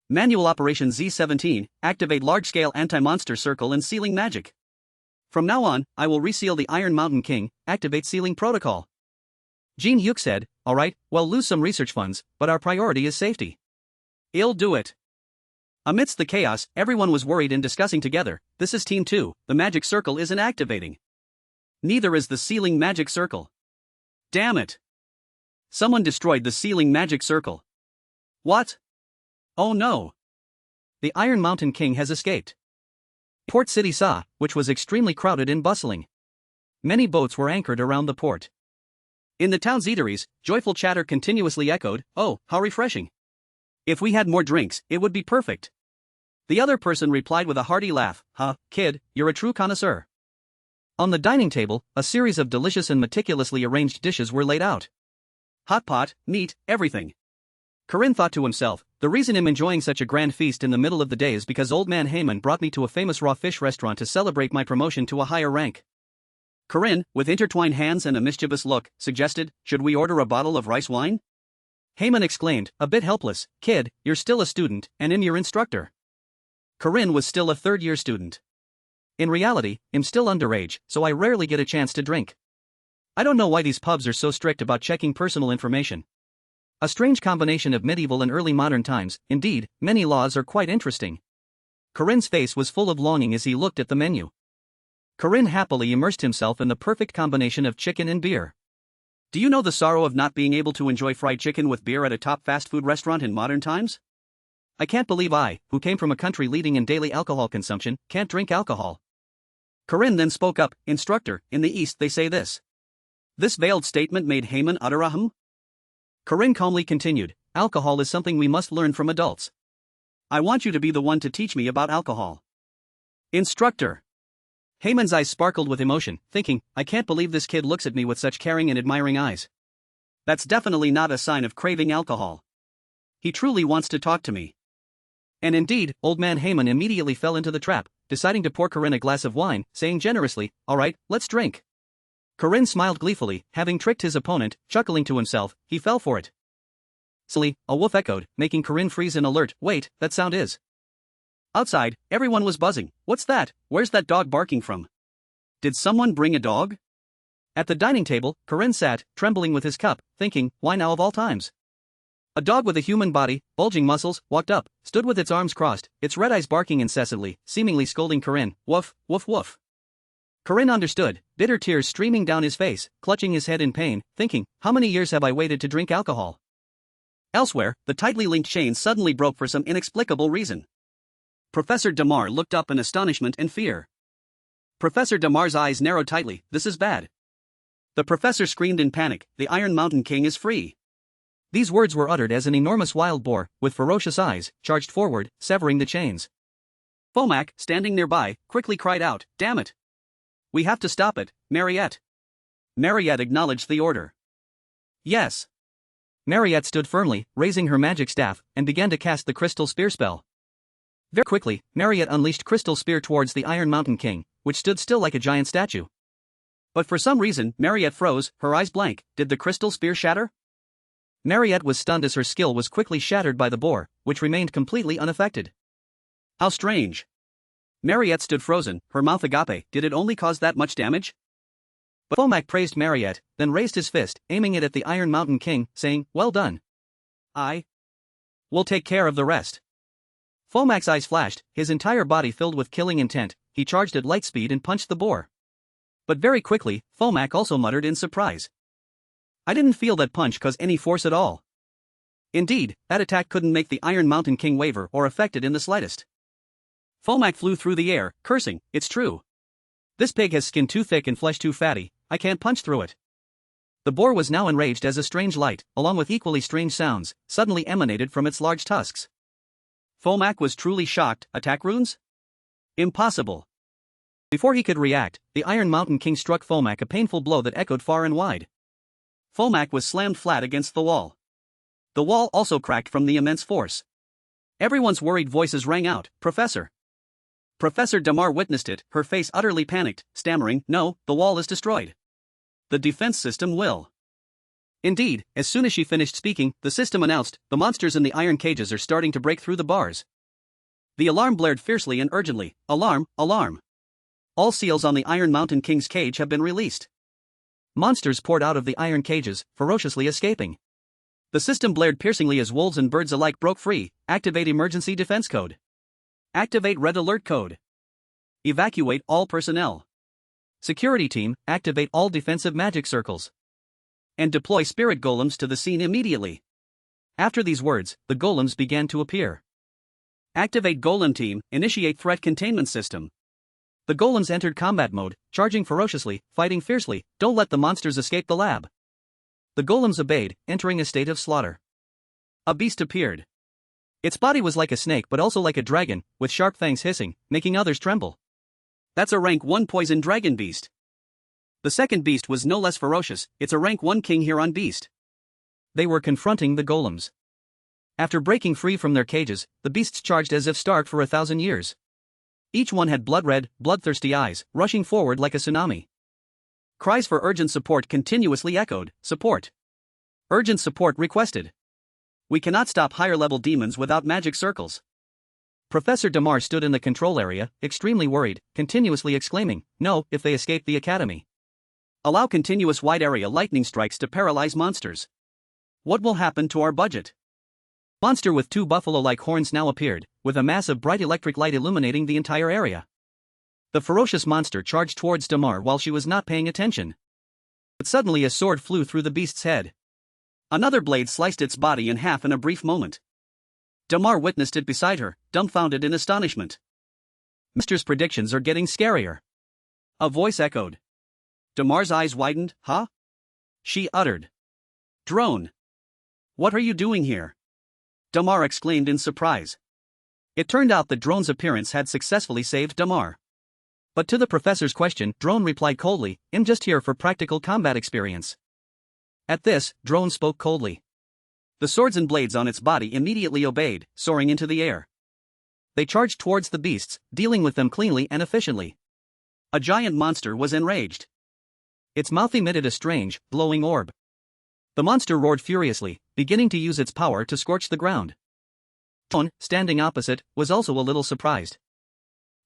Manual Operation Z17, activate large-scale anti-monster circle and sealing magic. From now on, I will reseal the Iron Mountain King, activate sealing protocol. Jin Hyuk said, alright, well lose some research funds, but our priority is safety. I'll do it. Amidst the chaos, everyone was worried and discussing together, this is Team 2, the magic circle isn't activating. Neither is the sealing magic circle. Damn it. Someone destroyed the sealing magic circle. What? Oh no. The Iron Mountain King has escaped. Port City Sa, which was extremely crowded and bustling. Many boats were anchored around the port. In the town's eateries, joyful chatter continuously echoed, oh, how refreshing. If we had more drinks, it would be perfect. The other person replied with a hearty laugh, huh, kid, you're a true connoisseur. On the dining table, a series of delicious and meticulously arranged dishes were laid out. Hot pot, meat, everything. Corinne thought to himself, the reason I'm enjoying such a grand feast in the middle of the day is because old man Heyman brought me to a famous raw fish restaurant to celebrate my promotion to a higher rank. Corinne, with intertwined hands and a mischievous look, suggested, should we order a bottle of rice wine? Heyman exclaimed, a bit helpless, kid, you're still a student, and I'm your instructor. Corinne was still a third-year student. In reality, I'm still underage, so I rarely get a chance to drink. I don't know why these pubs are so strict about checking personal information. A strange combination of medieval and early modern times, indeed, many laws are quite interesting. Corinne's face was full of longing as he looked at the menu. Corinne happily immersed himself in the perfect combination of chicken and beer. Do you know the sorrow of not being able to enjoy fried chicken with beer at a top fast food restaurant in modern times? I can't believe I, who came from a country leading in daily alcohol consumption, can't drink alcohol. Corinne then spoke up, instructor, in the East they say this. This veiled statement made Heyman utter a hum. Corinne calmly continued, alcohol is something we must learn from adults. I want you to be the one to teach me about alcohol. Instructor. Heyman's eyes sparkled with emotion, thinking, I can't believe this kid looks at me with such caring and admiring eyes. That's definitely not a sign of craving alcohol. He truly wants to talk to me. And indeed, old man Heyman immediately fell into the trap, deciding to pour Corinne a glass of wine, saying generously, all right, let's drink. Corinne smiled gleefully, having tricked his opponent, chuckling to himself, he fell for it. Silly, a wolf echoed, making Corinne freeze in alert, wait, that sound is. Outside, everyone was buzzing, what's that, where's that dog barking from? Did someone bring a dog? At the dining table, Corinne sat, trembling with his cup, thinking, why now of all times? A dog with a human body, bulging muscles, walked up, stood with its arms crossed, its red eyes barking incessantly, seemingly scolding Corinne, woof, woof woof. Corinne understood, bitter tears streaming down his face, clutching his head in pain, thinking, how many years have I waited to drink alcohol? Elsewhere, the tightly linked chain suddenly broke for some inexplicable reason. Professor Damar looked up in astonishment and fear. Professor Damar's eyes narrowed tightly, this is bad. The professor screamed in panic, the Iron Mountain King is free. These words were uttered as an enormous wild boar, with ferocious eyes, charged forward, severing the chains. Fomac, standing nearby, quickly cried out, damn it. We have to stop it, Marriott. Marriott acknowledged the order. Yes. Marriott stood firmly, raising her magic staff, and began to cast the crystal spear spell. Very quickly, Marriott unleashed crystal spear towards the Iron Mountain King, which stood still like a giant statue. But for some reason, Marriott froze, her eyes blank. Did the crystal spear shatter? Marriott was stunned as her skill was quickly shattered by the boar, which remained completely unaffected. How strange. Marriott stood frozen, her mouth agape, did it only cause that much damage? But Fomac praised Marriott, then raised his fist, aiming it at the Iron Mountain King, saying, well done. I will take care of the rest. Fomac's eyes flashed, his entire body filled with killing intent, he charged at light speed and punched the boar. But very quickly, Fomac also muttered in surprise. I didn't feel that punch cause any force at all. Indeed, that attack couldn't make the Iron Mountain King waver or affect it in the slightest. Fomac flew through the air, cursing, it's true. This pig has skin too thick and flesh too fatty, I can't punch through it. The boar was now enraged as a strange light, along with equally strange sounds, suddenly emanated from its large tusks. Fomac was truly shocked, attack runes? Impossible. Before he could react, the Iron Mountain King struck Fomac a painful blow that echoed far and wide. Fomac was slammed flat against the wall. The wall also cracked from the immense force. Everyone's worried voices rang out, Professor. Professor Damar witnessed it, her face utterly panicked, stammering, no, the wall is destroyed. The defense system will. Indeed, as soon as she finished speaking, the system announced, the monsters in the iron cages are starting to break through the bars. The alarm blared fiercely and urgently, alarm, alarm. All seals on the Iron Mountain King's cage have been released. Monsters poured out of the iron cages, ferociously escaping. The system blared piercingly as wolves and birds alike broke free, activate emergency defense code. Activate red alert code. Evacuate all personnel. Security team, activate all defensive magic circles. And deploy spirit golems to the scene immediately. After these words, the golems began to appear. Activate golem team, initiate threat containment system. The golems entered combat mode, charging ferociously, fighting fiercely, don't let the monsters escape the lab. The golems obeyed, entering a state of slaughter. A beast appeared. Its body was like a snake but also like a dragon, with sharp fangs hissing, making others tremble. That's a rank 1 poison dragon beast. The second beast was no less ferocious, it's a rank 1 king Huron beast. They were confronting the golems. After breaking free from their cages, the beasts charged as if starved for 1,000 years. Each one had blood-red, bloodthirsty eyes, rushing forward like a tsunami. Cries for urgent support continuously echoed, support. Urgent support requested. We cannot stop higher-level demons without magic circles. Professor Damar stood in the control area, extremely worried, continuously exclaiming, no, if they escape the academy. Allow continuous wide-area lightning strikes to paralyze monsters. What will happen to our budget? Monster with 2 buffalo-like horns now appeared, with a mass of bright electric light illuminating the entire area. The ferocious monster charged towards Damar while she was not paying attention. But suddenly a sword flew through the beast's head. Another blade sliced its body in half in a brief moment. Damar witnessed it beside her, dumbfounded in astonishment. Master's predictions are getting scarier. A voice echoed. Damar's eyes widened, huh? She uttered. Drone. What are you doing here? Damar exclaimed in surprise. It turned out that Drone's appearance had successfully saved Damar. But to the professor's question, Drone replied coldly, I'm just here for practical combat experience. At this, Drone spoke coldly. The swords and blades on its body immediately obeyed, soaring into the air. They charged towards the beasts, dealing with them cleanly and efficiently. A giant monster was enraged. Its mouth emitted a strange, glowing orb. The monster roared furiously, beginning to use its power to scorch the ground. Drone, standing opposite, was also a little surprised.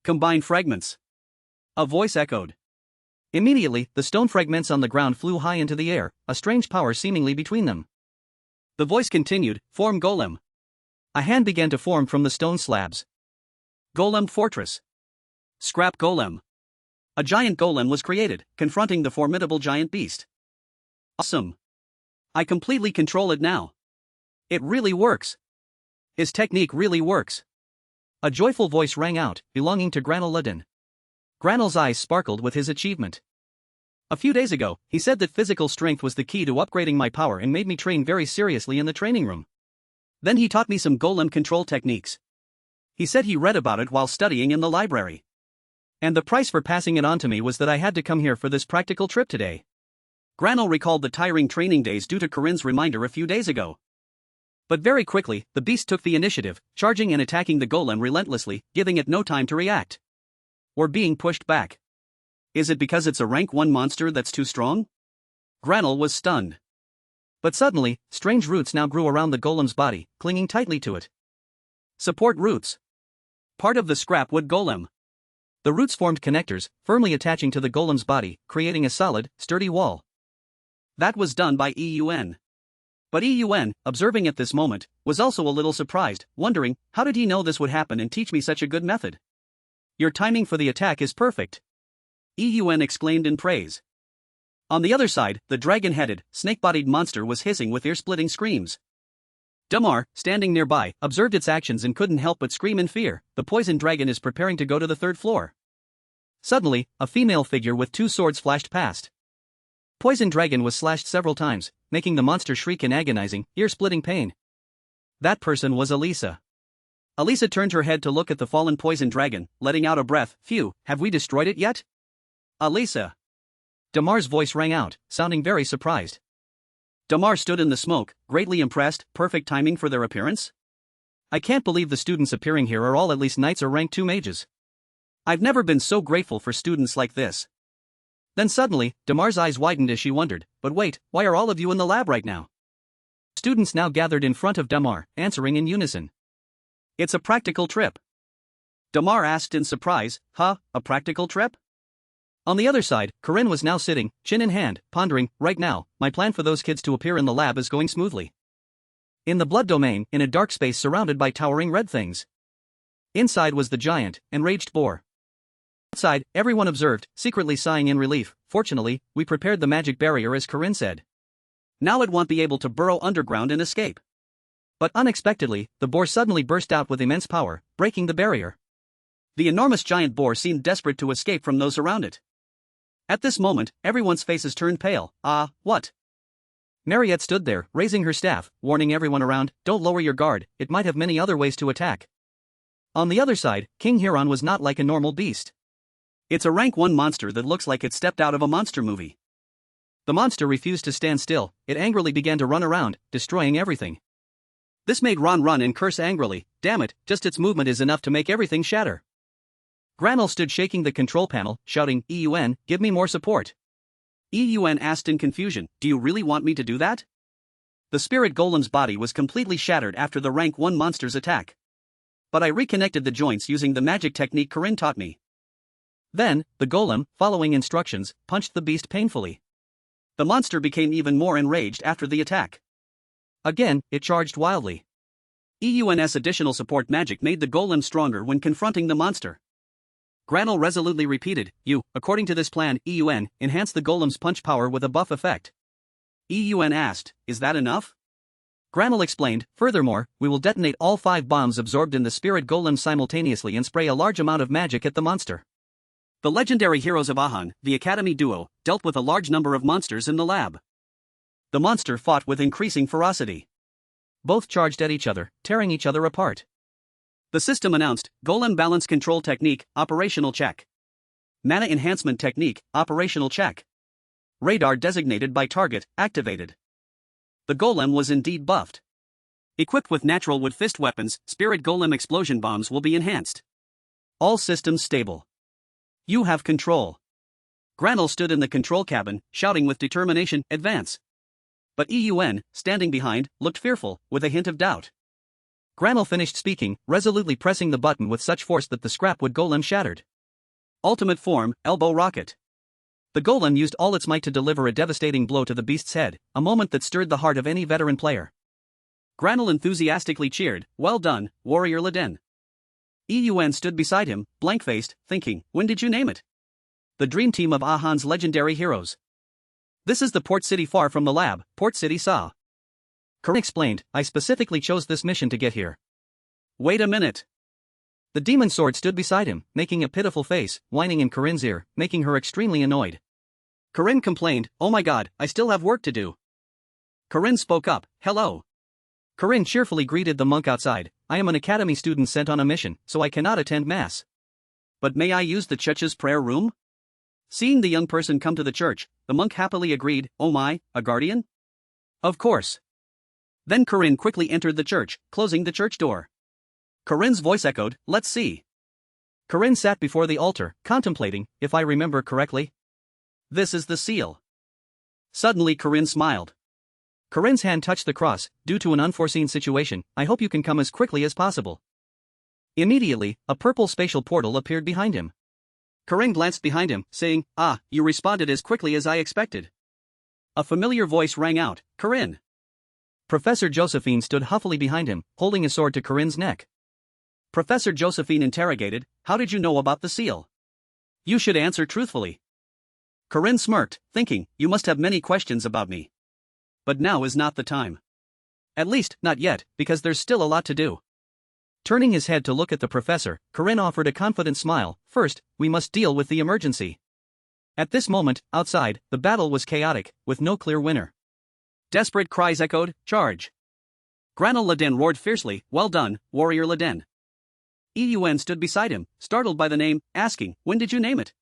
Combine fragments. A voice echoed. Immediately, the stone fragments on the ground flew high into the air, a strange power seemingly between them. The voice continued, form golem. A hand began to form from the stone slabs. Golem fortress. Scrap golem. A giant golem was created, confronting the formidable giant beast. Awesome. I completely control it now. It really works. His technique really works. A joyful voice rang out, belonging to Granel Ladin. Granel's eyes sparkled with his achievement. A few days ago, he said that physical strength was the key to upgrading my power and made me train very seriously in the training room. Then he taught me some golem control techniques. He said he read about it while studying in the library. And the price for passing it on to me was that I had to come here for this practical trip today. Granel recalled the tiring training days due to Corinne's reminder a few days ago. But very quickly, the beast took the initiative, charging and attacking the golem relentlessly, giving it no time to react. Or being pushed back. Is it because it's a rank 1 monster that's too strong? Granel was stunned. But suddenly, strange roots now grew around the golem's body, clinging tightly to it. Support roots. Part of the scrap wood golem. The roots formed connectors, firmly attaching to the golem's body, creating a solid, sturdy wall. That was done by EUN. But EUN, observing at this moment, was also a little surprised, wondering, how did he know this would happen and teach me such a good method? Your timing for the attack is perfect. EUN exclaimed in praise. On the other side, the dragon-headed, snake-bodied monster was hissing with ear-splitting screams. Damar, standing nearby, observed its actions and couldn't help but scream in fear. The poison dragon is preparing to go to the 3rd floor. Suddenly, a female figure with 2 swords flashed past. Poison dragon was slashed several times, making the monster shriek in agonizing, ear-splitting pain. That person was Alisa. Alisa turned her head to look at the fallen poison dragon, letting out a breath. Phew, have we destroyed it yet? Alisa. Damar's voice rang out, sounding very surprised. Damar stood in the smoke, greatly impressed. Perfect timing for their appearance? I can't believe the students appearing here are all at least knights or rank 2 mages. I've never been so grateful for students like this. Then suddenly, Damar's eyes widened as she wondered, but wait, why are all of you in the lab right now? Students now gathered in front of Damar, answering in unison. It's a practical trip. Damar asked in surprise, huh, a practical trip? On the other side, Corinne was now sitting, chin in hand, pondering, right now, my plan for those kids to appear in the lab is going smoothly. In the blood domain, in a dark space surrounded by towering red things. Inside was the giant, enraged boar. Outside, everyone observed, secretly sighing in relief. Fortunately, we prepared the magic barrier as Corinne said. Now it won't be able to burrow underground and escape. But unexpectedly, the boar suddenly burst out with immense power, breaking the barrier. The enormous giant boar seemed desperate to escape from those around it. At this moment, everyone's faces turned pale. What? Marriott stood there, raising her staff, warning everyone around, don't lower your guard, it might have many other ways to attack. On the other side, King Huron was not like a normal beast. It's a rank 1 monster that looks like it stepped out of a monster movie. The monster refused to stand still, it angrily began to run around, destroying everything. This made Ron run and curse angrily. Damn it, just its movement is enough to make everything shatter. Granel stood shaking the control panel, shouting, "Eun, give me more support." Eun asked in confusion, "Do you really want me to do that?" The spirit golem's body was completely shattered after the rank 1 monster's attack. But I reconnected the joints using the magic technique Corinne taught me. Then, the golem, following instructions, punched the beast painfully. The monster became even more enraged after the attack. Again, it charged wildly. EUN's additional support magic made the golem stronger when confronting the monster. Granel resolutely repeated, according to this plan, EUN, enhance the golem's punch power with a buff effect. EUN asked, "Is that enough?" Granel explained, "Furthermore, we will detonate all 5 bombs absorbed in the spirit golem simultaneously and spray a large amount of magic at the monster." The legendary heroes of Ahan, the Academy duo, dealt with a large number of monsters in the lab. The monster fought with increasing ferocity. Both charged at each other, tearing each other apart. The system announced, Golem Balance Control Technique, Operational Check. Mana Enhancement Technique, Operational Check. Radar designated by target, activated. The golem was indeed buffed. Equipped with natural wood fist weapons, Spirit Golem explosion bombs will be enhanced. All systems stable. You have control. Granel stood in the control cabin, shouting with determination, "Advance." But EUN, standing behind, looked fearful, with a hint of doubt. Granel finished speaking, resolutely pressing the button with such force that the scrap wood golem shattered. Ultimate form, Elbow Rocket. The golem used all its might to deliver a devastating blow to the beast's head, a moment that stirred the heart of any veteran player. Granel enthusiastically cheered, "Well done, Warrior Leden." EUN stood beside him, blank-faced, thinking, when did you name it? The dream team of Ahan's legendary heroes. This is the port city far from the lab, Port City Sa. Corinne explained, "I specifically chose this mission to get here." Wait a minute. The demon sword stood beside him, making a pitiful face, whining in Corinne's ear, making her extremely annoyed. Corinne complained, "Oh my god, I still have work to do." Corinne spoke up, "Hello." Corinne cheerfully greeted the monk outside, "I am an academy student sent on a mission, so I cannot attend mass. But may I use the church's prayer room?" Seeing the young person come to the church, the monk happily agreed, "Oh my, a guardian? Of course." Then Corinne quickly entered the church, closing the church door. Corinne's voice echoed, "Let's see." Corinne sat before the altar, contemplating, if I remember correctly. This is the seal. Suddenly Corinne smiled. Corinne's hand touched the cross. "Due to an unforeseen situation, I hope you can come as quickly as possible." Immediately, a purple spatial portal appeared behind him. Corinne glanced behind him, saying, "Ah, you responded as quickly as I expected." A familiar voice rang out, "Corinne." Professor Josephine stood huffily behind him, holding a sword to Corinne's neck. Professor Josephine interrogated, "How did you know about the seal? You should answer truthfully." Corinne smirked, thinking, "You must have many questions about me. But now is not the time. At least, not yet, because there's still a lot to do." Turning his head to look at the professor, Corinne offered a confident smile, "First, we must deal with the emergency." At this moment, outside, the battle was chaotic, with no clear winner. Desperate cries echoed, "Charge!" Granel Leden roared fiercely, "Well done, Warrior Leden." EUN stood beside him, startled by the name, asking, "When did you name it?"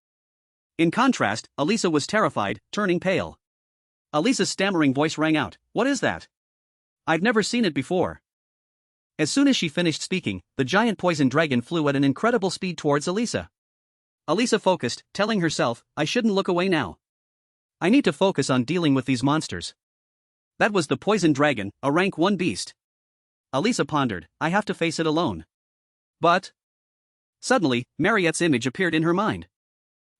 In contrast, Alisa was terrified, turning pale. Alisa's stammering voice rang out, "What is that? I've never seen it before." As soon as she finished speaking, the giant poison dragon flew at an incredible speed towards Alisa. Alisa focused, telling herself, "I shouldn't look away now. I need to focus on dealing with these monsters." That was the poison dragon, a rank 1 beast. Alisa pondered, "I have to face it alone." But suddenly, Marriott's image appeared in her mind.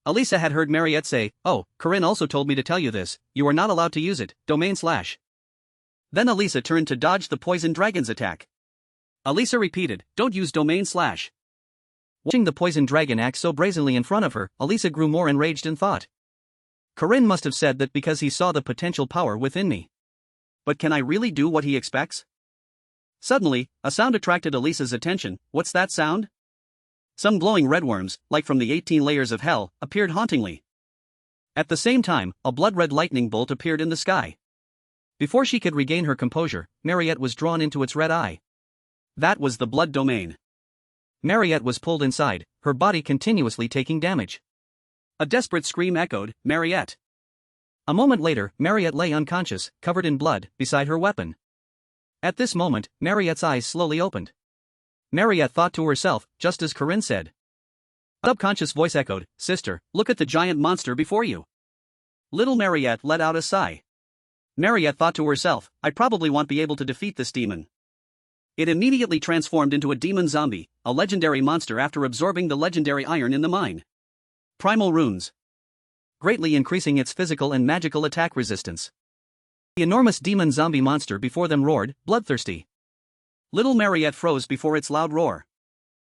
Alisa had heard Marriott say, "Oh, Corinne also told me to tell you this, you are not allowed to use it, domain/." Then Alisa turned to dodge the poison dragon's attack. Alisa repeated, "Don't use domain/." Watching the poison dragon act so brazenly in front of her, Alisa grew more enraged and thought, Corinne must have said that because he saw the potential power within me. But can I really do what he expects? Suddenly, a sound attracted Alisa's attention. What's that sound? Some glowing red worms, like from the 18 layers of hell, appeared hauntingly. At the same time, a blood-red lightning bolt appeared in the sky. Before she could regain her composure, Marriott was drawn into its red eye. That was the blood domain. Marriott was pulled inside, her body continuously taking damage. A desperate scream echoed, "Marriott!" A moment later, Marriott lay unconscious, covered in blood, beside her weapon. At this moment, Marriott's eyes slowly opened. Marriott thought to herself, just as Corinne said. A subconscious voice echoed, "Sister, look at the giant monster before you." Little Marriott let out a sigh. Marriott thought to herself, "I probably won't be able to defeat this demon." It immediately transformed into a demon zombie, a legendary monster after absorbing the legendary iron in the mine. Primal runes, greatly increasing its physical and magical attack resistance. The enormous demon zombie monster before them roared, bloodthirsty. Little Marriott froze before its loud roar.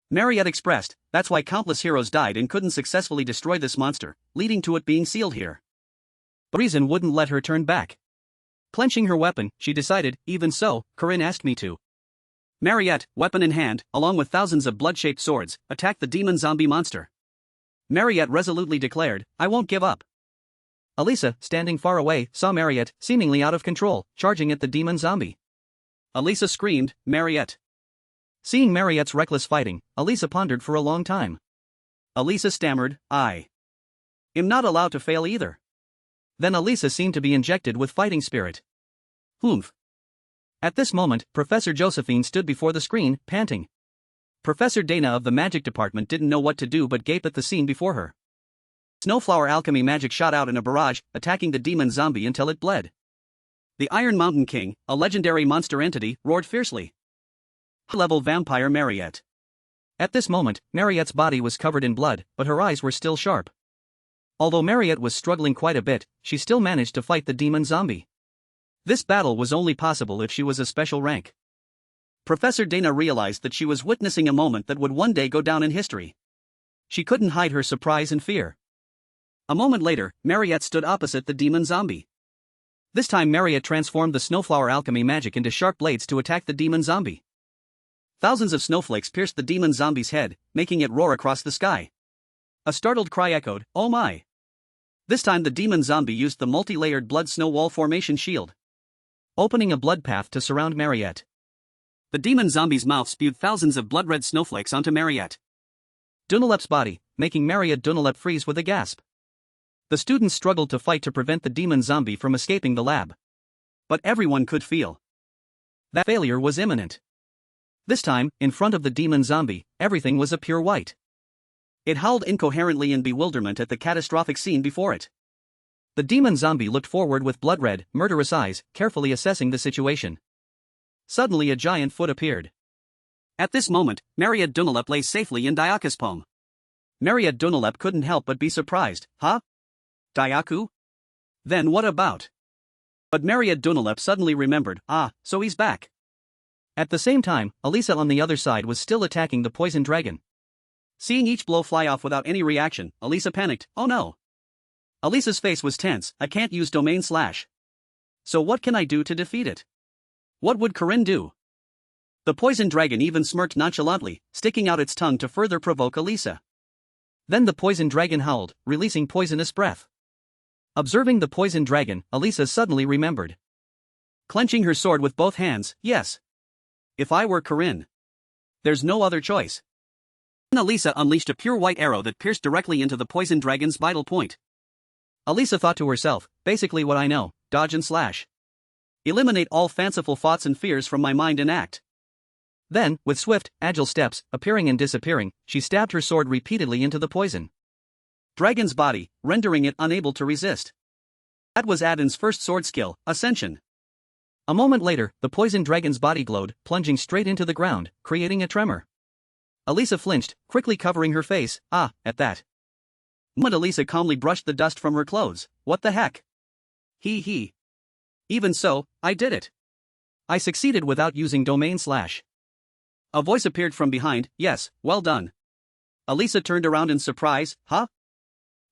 Marriott expressed, "That's why countless heroes died and couldn't successfully destroy this monster, leading to it being sealed here." But reason wouldn't let her turn back. Clenching her weapon, she decided, "Even so, Corinne asked me to." Marriott, weapon in hand, along with thousands of blood-shaped swords, attacked the demon zombie monster. Marriott resolutely declared, "I won't give up." Alisa, standing far away, saw Marriott, seemingly out of control, charging at the demon zombie. Alisa screamed, "Marriott!" Seeing Marriott's reckless fighting, Alisa pondered for a long time. Alisa stammered, "I am not allowed to fail either." Then Alisa seemed to be injected with fighting spirit. Humph. At this moment, Professor Josephine stood before the screen, panting. Professor Dana of the magic department didn't know what to do but gape at the scene before her. Snowflower alchemy magic shot out in a barrage, attacking the demon zombie until it bled. The Iron Mountain King, a legendary monster entity, roared fiercely. High-level vampire Marriott. At this moment, Marriott's body was covered in blood, but her eyes were still sharp. Although Marriott was struggling quite a bit, she still managed to fight the demon zombie. This battle was only possible if she was a special rank. Professor Dana realized that she was witnessing a moment that would one day go down in history. She couldn't hide her surprise and fear. A moment later, Marriott stood opposite the demon zombie. This time Marriott transformed the snowflower alchemy magic into sharp blades to attack the demon zombie. Thousands of snowflakes pierced the demon zombie's head, making it roar across the sky. A startled cry echoed, "Oh my!" This time the demon zombie used the multi-layered blood snow wall formation shield, opening a blood path to surround Marriott. The demon zombie's mouth spewed thousands of blood-red snowflakes onto Marriott. Dunelep's body, making Marriott Dunelep freeze with a gasp. The students struggled to fight to prevent the demon zombie from escaping the lab. But everyone could feel that failure was imminent. This time, in front of the demon zombie, everything was a pure white. It howled incoherently in bewilderment at the catastrophic scene before it. The demon zombie looked forward with blood-red, murderous eyes, carefully assessing the situation. Suddenly a giant foot appeared. At this moment, Marriott Dunelep lay safely in Dyaku's palm. Marriott Dunelep couldn't help but be surprised. "Huh? Dyaku? Then what about?" But Marriott Dunelep suddenly remembered, so he's back. At the same time, Alisa on the other side was still attacking the poison dragon. Seeing each blow fly off without any reaction, Alisa panicked, "Oh no." Alisa's face was tense, "I can't use domain slash. So what can I do to defeat it? What would Corinne do?" The poison dragon even smirked nonchalantly, sticking out its tongue to further provoke Alisa. Then the poison dragon howled, releasing poisonous breath. Observing the poison dragon, Alisa suddenly remembered. Clenching her sword with both hands, "Yes. If I were Corinne. There's no other choice." Then Alisa unleashed a pure white arrow that pierced directly into the poison dragon's vital point. Alisa thought to herself, "Basically what I know, dodge and slash. Eliminate all fanciful thoughts and fears from my mind and act." Then, with swift, agile steps, appearing and disappearing, she stabbed her sword repeatedly into the poison dragon's body, rendering it unable to resist. That was Aden's first sword skill, Ascension. A moment later, the poison dragon's body glowed, plunging straight into the ground, creating a tremor. Alisa flinched, quickly covering her face. At that moment Alisa calmly brushed the dust from her clothes. "What the heck? He. Even so, I did it. I succeeded without using domain slash." A voice appeared from behind, "Yes, well done." Alisa turned around in surprise, "Huh?"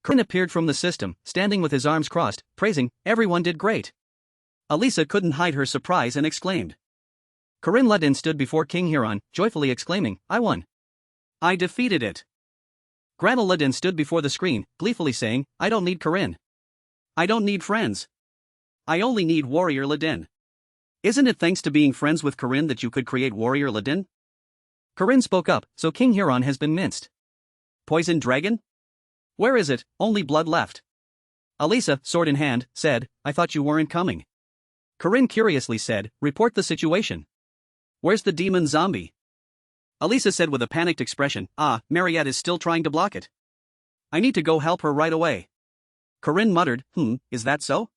Corinne appeared from the system, standing with his arms crossed, praising, "Everyone did great." Alisa couldn't hide her surprise and exclaimed. Corinne Ledin stood before King Huron, joyfully exclaiming, "I won. I defeated it." Granal Ledin stood before the screen, gleefully saying, "I don't need Corinne. I don't need friends. I only need Warrior Ledin. Isn't it thanks to being friends with Corinne that you could create Warrior Ledin?" Corinne spoke up, "So King Huron has been minced. Poison dragon? Where is it? Only blood left." Alisa, sword in hand, said, "I thought you weren't coming." Corinne curiously said, report the situation. Where's the demon zombie? Alisa said with a panicked expression, Marriott is still trying to block it. I need to go help her right away. Corinne muttered, is that so?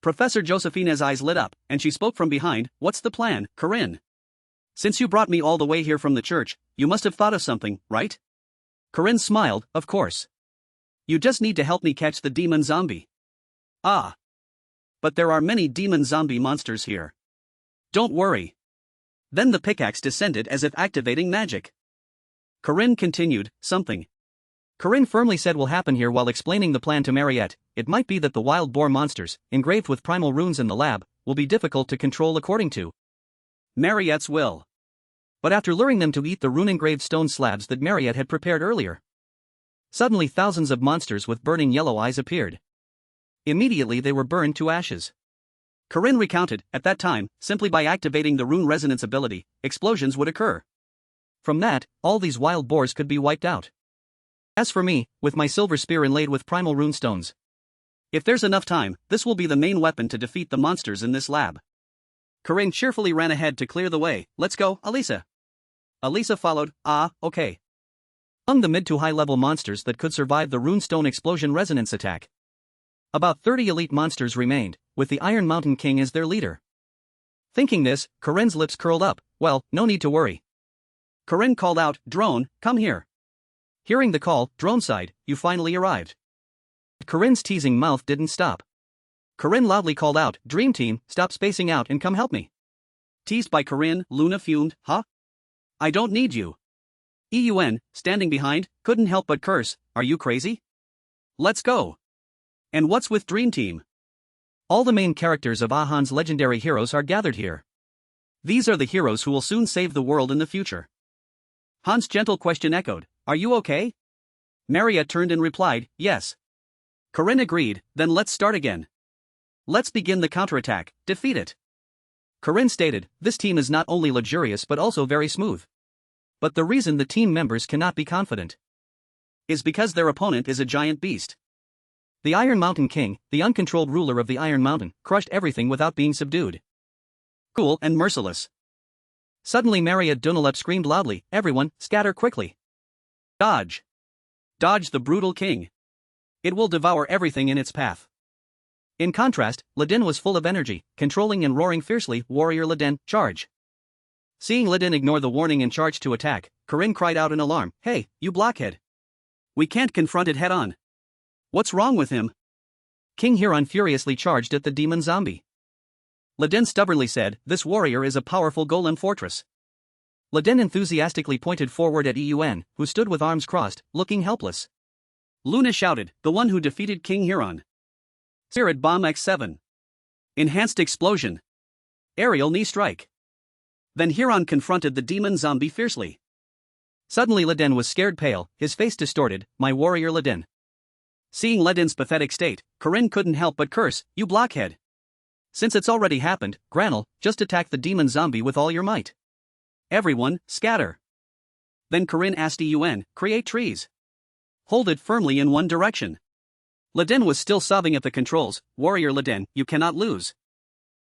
Professor Josephina's eyes lit up, and she spoke from behind, what's the plan, Corinne? Since you brought me all the way here from the church, you must have thought of something, right? Corinne smiled, of course. You just need to help me catch the demon zombie. But there are many demon zombie monsters here. Don't worry. Then the pickaxe descended as if activating magic. Corinne continued, something. Corinne firmly said will happen here while explaining the plan to Marriott. It might be that the wild boar monsters, engraved with primal runes in the lab, will be difficult to control according to Marriott's will. But after luring them to eat the rune-engraved stone slabs that Marriott had prepared earlier, suddenly thousands of monsters with burning yellow eyes appeared. Immediately they were burned to ashes. Corinne recounted, at that time, simply by activating the rune resonance ability, explosions would occur. From that, all these wild boars could be wiped out. As for me, with my silver spear inlaid with primal rune stones, if there's enough time, this will be the main weapon to defeat the monsters in this lab. Corinne cheerfully ran ahead to clear the way. Let's go, Alisa. Alisa followed. Okay. Among the mid to high level monsters that could survive the runestone explosion resonance attack, about 30 elite monsters remained, with the Iron Mountain King as their leader. Thinking this, Corinne's lips curled up. Well, no need to worry. Corinne called out, Drone, come here. Hearing the call, Drone sighed, you finally arrived. Corinne's teasing mouth didn't stop. Corinne loudly called out, Dream Team, stop spacing out and come help me. Teased by Corinne, Luna fumed, I don't need you. EUN, standing behind, couldn't help but curse, are you crazy? Let's go. And what's with Dream Team? All the main characters of Ahan's legendary heroes are gathered here. These are the heroes who will soon save the world in the future. Han's gentle question echoed, are you okay? Marriott turned and replied, yes. Corinne agreed, then let's start again. Let's begin the counterattack, defeat it. Corinne stated, this team is not only luxurious but also very smooth. But the reason the team members cannot be confident is because their opponent is a giant beast. The Iron Mountain King, the uncontrolled ruler of the Iron Mountain, crushed everything without being subdued. Cool and merciless. Suddenly Marriott Dunlop screamed loudly, everyone, scatter quickly. Dodge. Dodge the brutal king. It will devour everything in its path. In contrast, Ladin was full of energy, controlling and roaring fiercely, warrior Ladin, charge. Seeing Ladin ignore the warning and charge to attack, Corinne cried out in alarm, hey, you blockhead. We can't confront it head on. What's wrong with him? King Huron furiously charged at the demon zombie. Ladin stubbornly said, this warrior is a powerful golem fortress. Ladin enthusiastically pointed forward at EUN, who stood with arms crossed, looking helpless. Luna shouted, the one who defeated King Huron. Spirit Bomb X7. Enhanced Explosion. Aerial Knee Strike. Then Huron confronted the demon zombie fiercely. Suddenly Ladin was scared pale, his face distorted, my warrior Ladin. Seeing Ladin's pathetic state, Corinne couldn't help but curse, you blockhead. Since it's already happened, Granel, just attack the demon zombie with all your might. Everyone, scatter. Then Corinne asked EUN, create trees. Hold it firmly in one direction. Ladin was still sobbing at the controls, warrior Ladin, you cannot lose.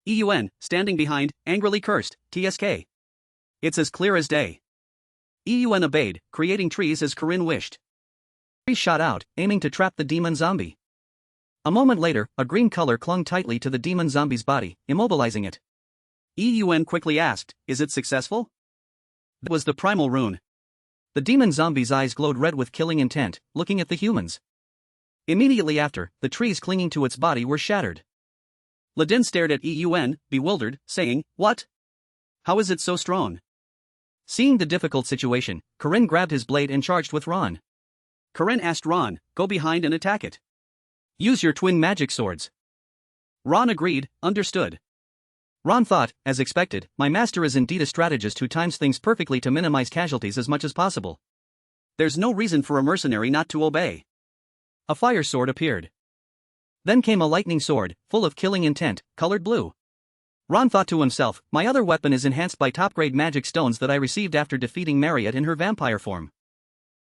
EUN, standing behind, angrily cursed, TSK. It's as clear as day. EUN obeyed, creating trees as Corinne wished. Trees shot out, aiming to trap the demon zombie. A moment later, a green color clung tightly to the demon zombie's body, immobilizing it. EUN quickly asked, is it successful? That was the primal rune. The demon zombie's eyes glowed red with killing intent, looking at the humans. Immediately after, the trees clinging to its body were shattered. Ladin stared at EUN, bewildered, saying, what? How is it so strong? Seeing the difficult situation, Corinne grabbed his blade and charged with Ron. Corinne asked Ron, go behind and attack it. Use your twin magic swords. Ron agreed, understood. Ron thought, as expected, my master is indeed a strategist who times things perfectly to minimize casualties as much as possible. There's no reason for a mercenary not to obey. A fire sword appeared. Then came a lightning sword, full of killing intent, colored blue. Ron thought to himself, my other weapon is enhanced by top-grade magic stones that I received after defeating Marriott in her vampire form.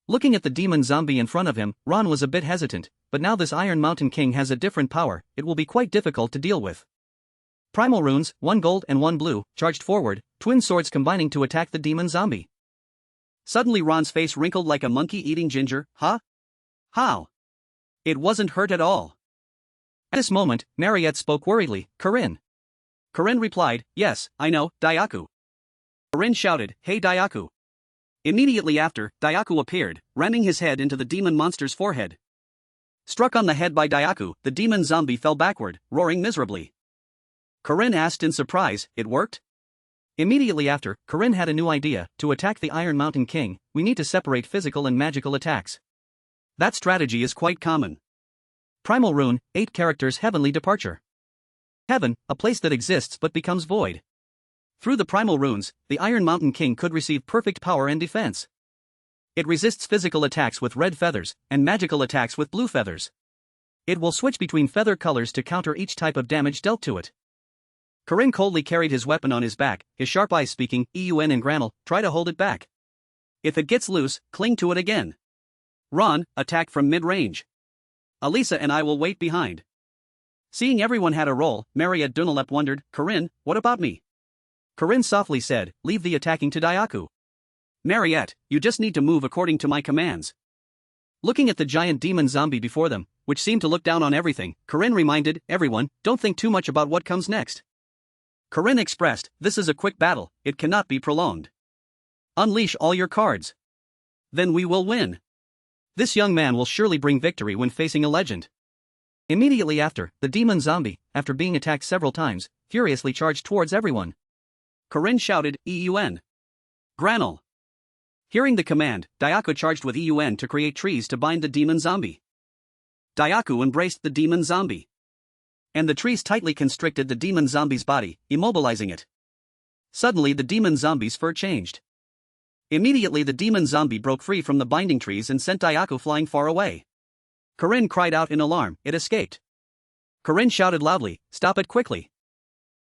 Looking at the demon zombie in front of him, Ron was a bit hesitant, but now this Iron Mountain King has a different power, it will be quite difficult to deal with. Primal runes, 1 gold and 1 blue, charged forward, twin swords combining to attack the demon zombie. Suddenly Ron's face wrinkled like a monkey eating ginger. Huh? How? It wasn't hurt at all. At this moment, Marriott spoke worriedly, Corinne. Corinne replied, yes, I know, Daiaku. Corinne shouted, hey Daiaku. Immediately after, Daiaku appeared, ramming his head into the demon monster's forehead. Struck on the head by Daiaku, the demon zombie fell backward, roaring miserably. Corinne asked in surprise, it worked? Immediately after, Corinne had a new idea. To attack the Iron Mountain King, we need to separate physical and magical attacks. That strategy is quite common. Primal rune, 8 characters heavenly departure. Heaven, a place that exists but becomes void. Through the primal runes, the Iron Mountain King could receive perfect power and defense. It resists physical attacks with red feathers, and magical attacks with blue feathers. It will switch between feather colors to counter each type of damage dealt to it. Corinne coldly carried his weapon on his back, his sharp eyes speaking, Eun and Granel, try to hold it back. If it gets loose, cling to it again. Ron, attack from mid-range. Alisa and I will wait behind. Seeing everyone had a role, Marriott Dunalep wondered, Corinne, what about me? Corinne softly said, leave the attacking to Daiaku. Marriott, you just need to move according to my commands. Looking at the giant demon zombie before them, which seemed to look down on everything, Corinne reminded, everyone, don't think too much about what comes next. Corinne expressed, this is a quick battle, it cannot be prolonged. Unleash all your cards. Then we will win. This young man will surely bring victory when facing a legend. Immediately after, the demon zombie, after being attacked several times, furiously charged towards everyone. Corinne shouted, Eun. Granel. Hearing the command, Daiaku charged with Eun to create trees to bind the demon zombie. Daiaku embraced the demon zombie. And the trees tightly constricted the demon zombie's body, immobilizing it. Suddenly the demon zombie's fur changed. Immediately the demon zombie broke free from the binding trees and sent Daiaku flying far away. Corinne cried out in alarm, it escaped. Corinne shouted loudly, stop it quickly.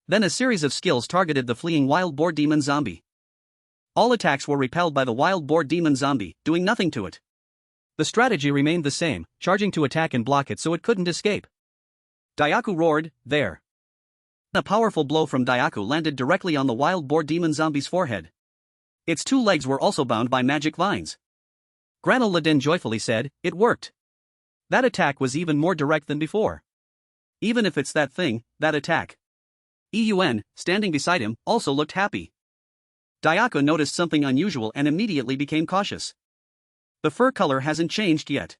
Then a series of skills targeted the fleeing wild boar demon zombie. All attacks were repelled by the wild boar demon zombie, doing nothing to it. The strategy remained the same, charging to attack and block it so it couldn't escape. Daiaku roared, there. A powerful blow from Daiaku landed directly on the wild boar demon zombie's forehead. Its 2 legs were also bound by magic vines. Granel Ladin joyfully said, it worked. That attack was even more direct than before. Even if it's that thing, that attack. Eun, standing beside him, also looked happy. Daiaku noticed something unusual and immediately became cautious. The fur color hasn't changed yet.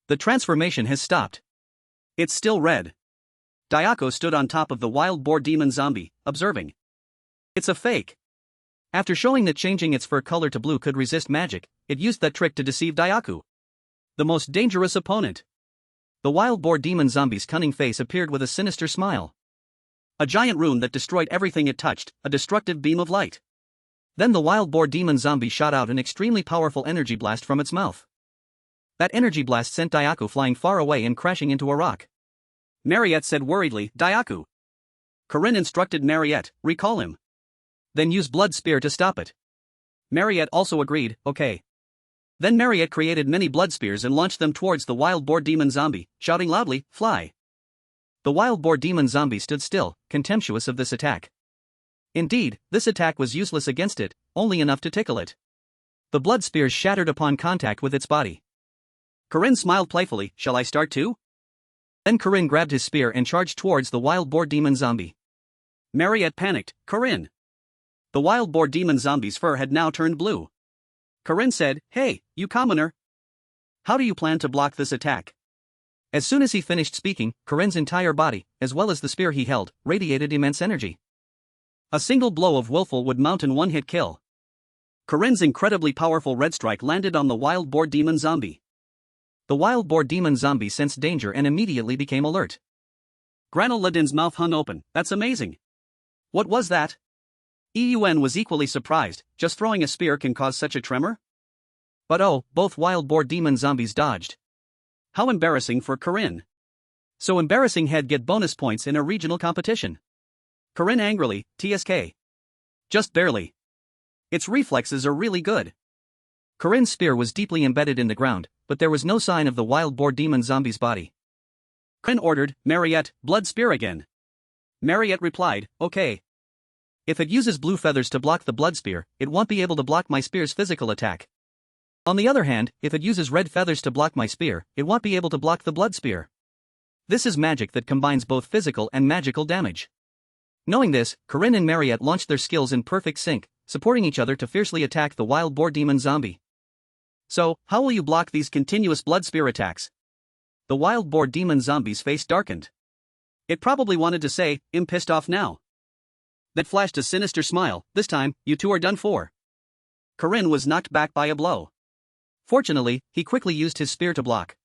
The transformation has stopped. It's still red. Daiaku stood on top of the wild boar demon zombie, observing. It's a fake. After showing that changing its fur color to blue could resist magic, it used that trick to deceive Daiaku. The most dangerous opponent. The wild boar demon zombie's cunning face appeared with a sinister smile. A giant rune that destroyed everything it touched, a destructive beam of light. Then the wild boar demon zombie shot out an extremely powerful energy blast from its mouth. That energy blast sent Daiaku flying far away and crashing into a rock. Marriott said worriedly, Daiaku. Corinne instructed Marriott, recall him. Then use blood spear to stop it. Marriott also agreed, okay. Then Marriott created many blood spears and launched them towards the wild boar demon zombie, shouting loudly, fly. The wild boar demon zombie stood still, contemptuous of this attack. Indeed, this attack was useless against it, only enough to tickle it. The blood spears shattered upon contact with its body. Corinne smiled playfully, shall I start too? Then Corinne grabbed his spear and charged towards the wild boar demon zombie. Marriott panicked, Corinne. The wild boar demon zombie's fur had now turned blue. Corinne said, hey, you commoner. How do you plan to block this attack? As soon as he finished speaking, Corinne's entire body, as well as the spear he held, radiated immense energy. A single blow of willful would mount in one-hit kill. Corinne's incredibly powerful red strike landed on the wild boar demon zombie. The wild boar demon zombie sensed danger and immediately became alert. Granel Ladin's mouth hung open, that's amazing. What was that? Eun was equally surprised, just throwing a spear can cause such a tremor? But oh, both wild boar demon zombies dodged. How embarrassing for Corinne. So embarrassing he'd get bonus points in a regional competition. Corinne angrily, TSK. Just barely. Its reflexes are really good. Corinne's spear was deeply embedded in the ground, but there was no sign of the wild boar demon zombie's body. Corinne ordered, Marriott, blood spear again. Marriott replied, okay. If it uses blue feathers to block the blood spear, it won't be able to block my spear's physical attack. On the other hand, if it uses red feathers to block my spear, it won't be able to block the blood spear. This is magic that combines both physical and magical damage. Knowing this, Corinne and Marriott launched their skills in perfect sync, supporting each other to fiercely attack the wild boar demon zombie. So, how will you block these continuous blood spear attacks? The wild boar demon zombie's face darkened. It probably wanted to say, I'm pissed off now. That flashed a sinister smile. This time, you two are done for. Corinne was knocked back by a blow. Fortunately, he quickly used his spear to block.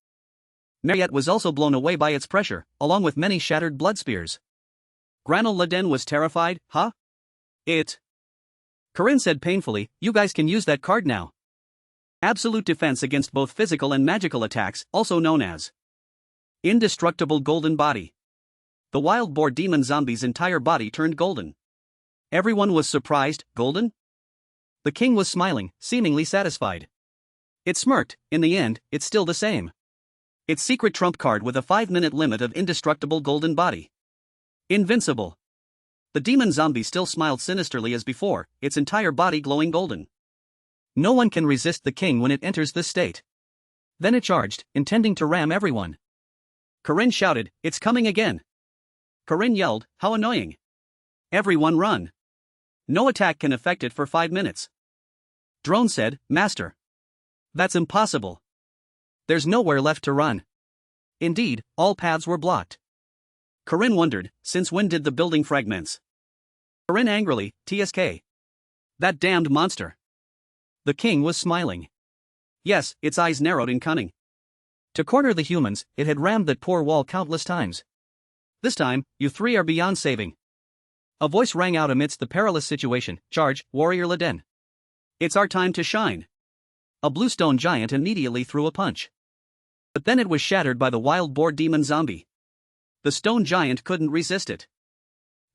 Marriott was also blown away by its pressure, along with many shattered blood spears. Granul Laden was terrified, huh? Corinne said painfully, you guys can use that card now. Absolute defense against both physical and magical attacks, also known as Indestructible Golden Body. The wild boar demon zombie's entire body turned golden. Everyone was surprised. Golden? The king was smiling, seemingly satisfied. It smirked. In the end, it's still the same. Its secret trump card with a 5-minute limit of indestructible golden body. Invincible. The demon zombie still smiled sinisterly as before, its entire body glowing golden. No one can resist the king when it enters this state. Then it charged, intending to ram everyone. Corinne shouted, it's coming again. Corinne yelled, how annoying. Everyone run. No attack can affect it for 5 minutes. Drone said, Master. That's impossible. There's nowhere left to run. Indeed, all paths were blocked. Corinne wondered, since when did the building fragments? Corinne angrily, TSK. That damned monster. The king was smiling. Yes, its eyes narrowed in cunning. To corner the humans, it had rammed that poor wall countless times. This time, you three are beyond saving. A voice rang out amidst the perilous situation, charge, Warrior Laden. It's our time to shine. A blue stone giant immediately threw a punch. But then it was shattered by the wild boar demon zombie. The stone giant couldn't resist it.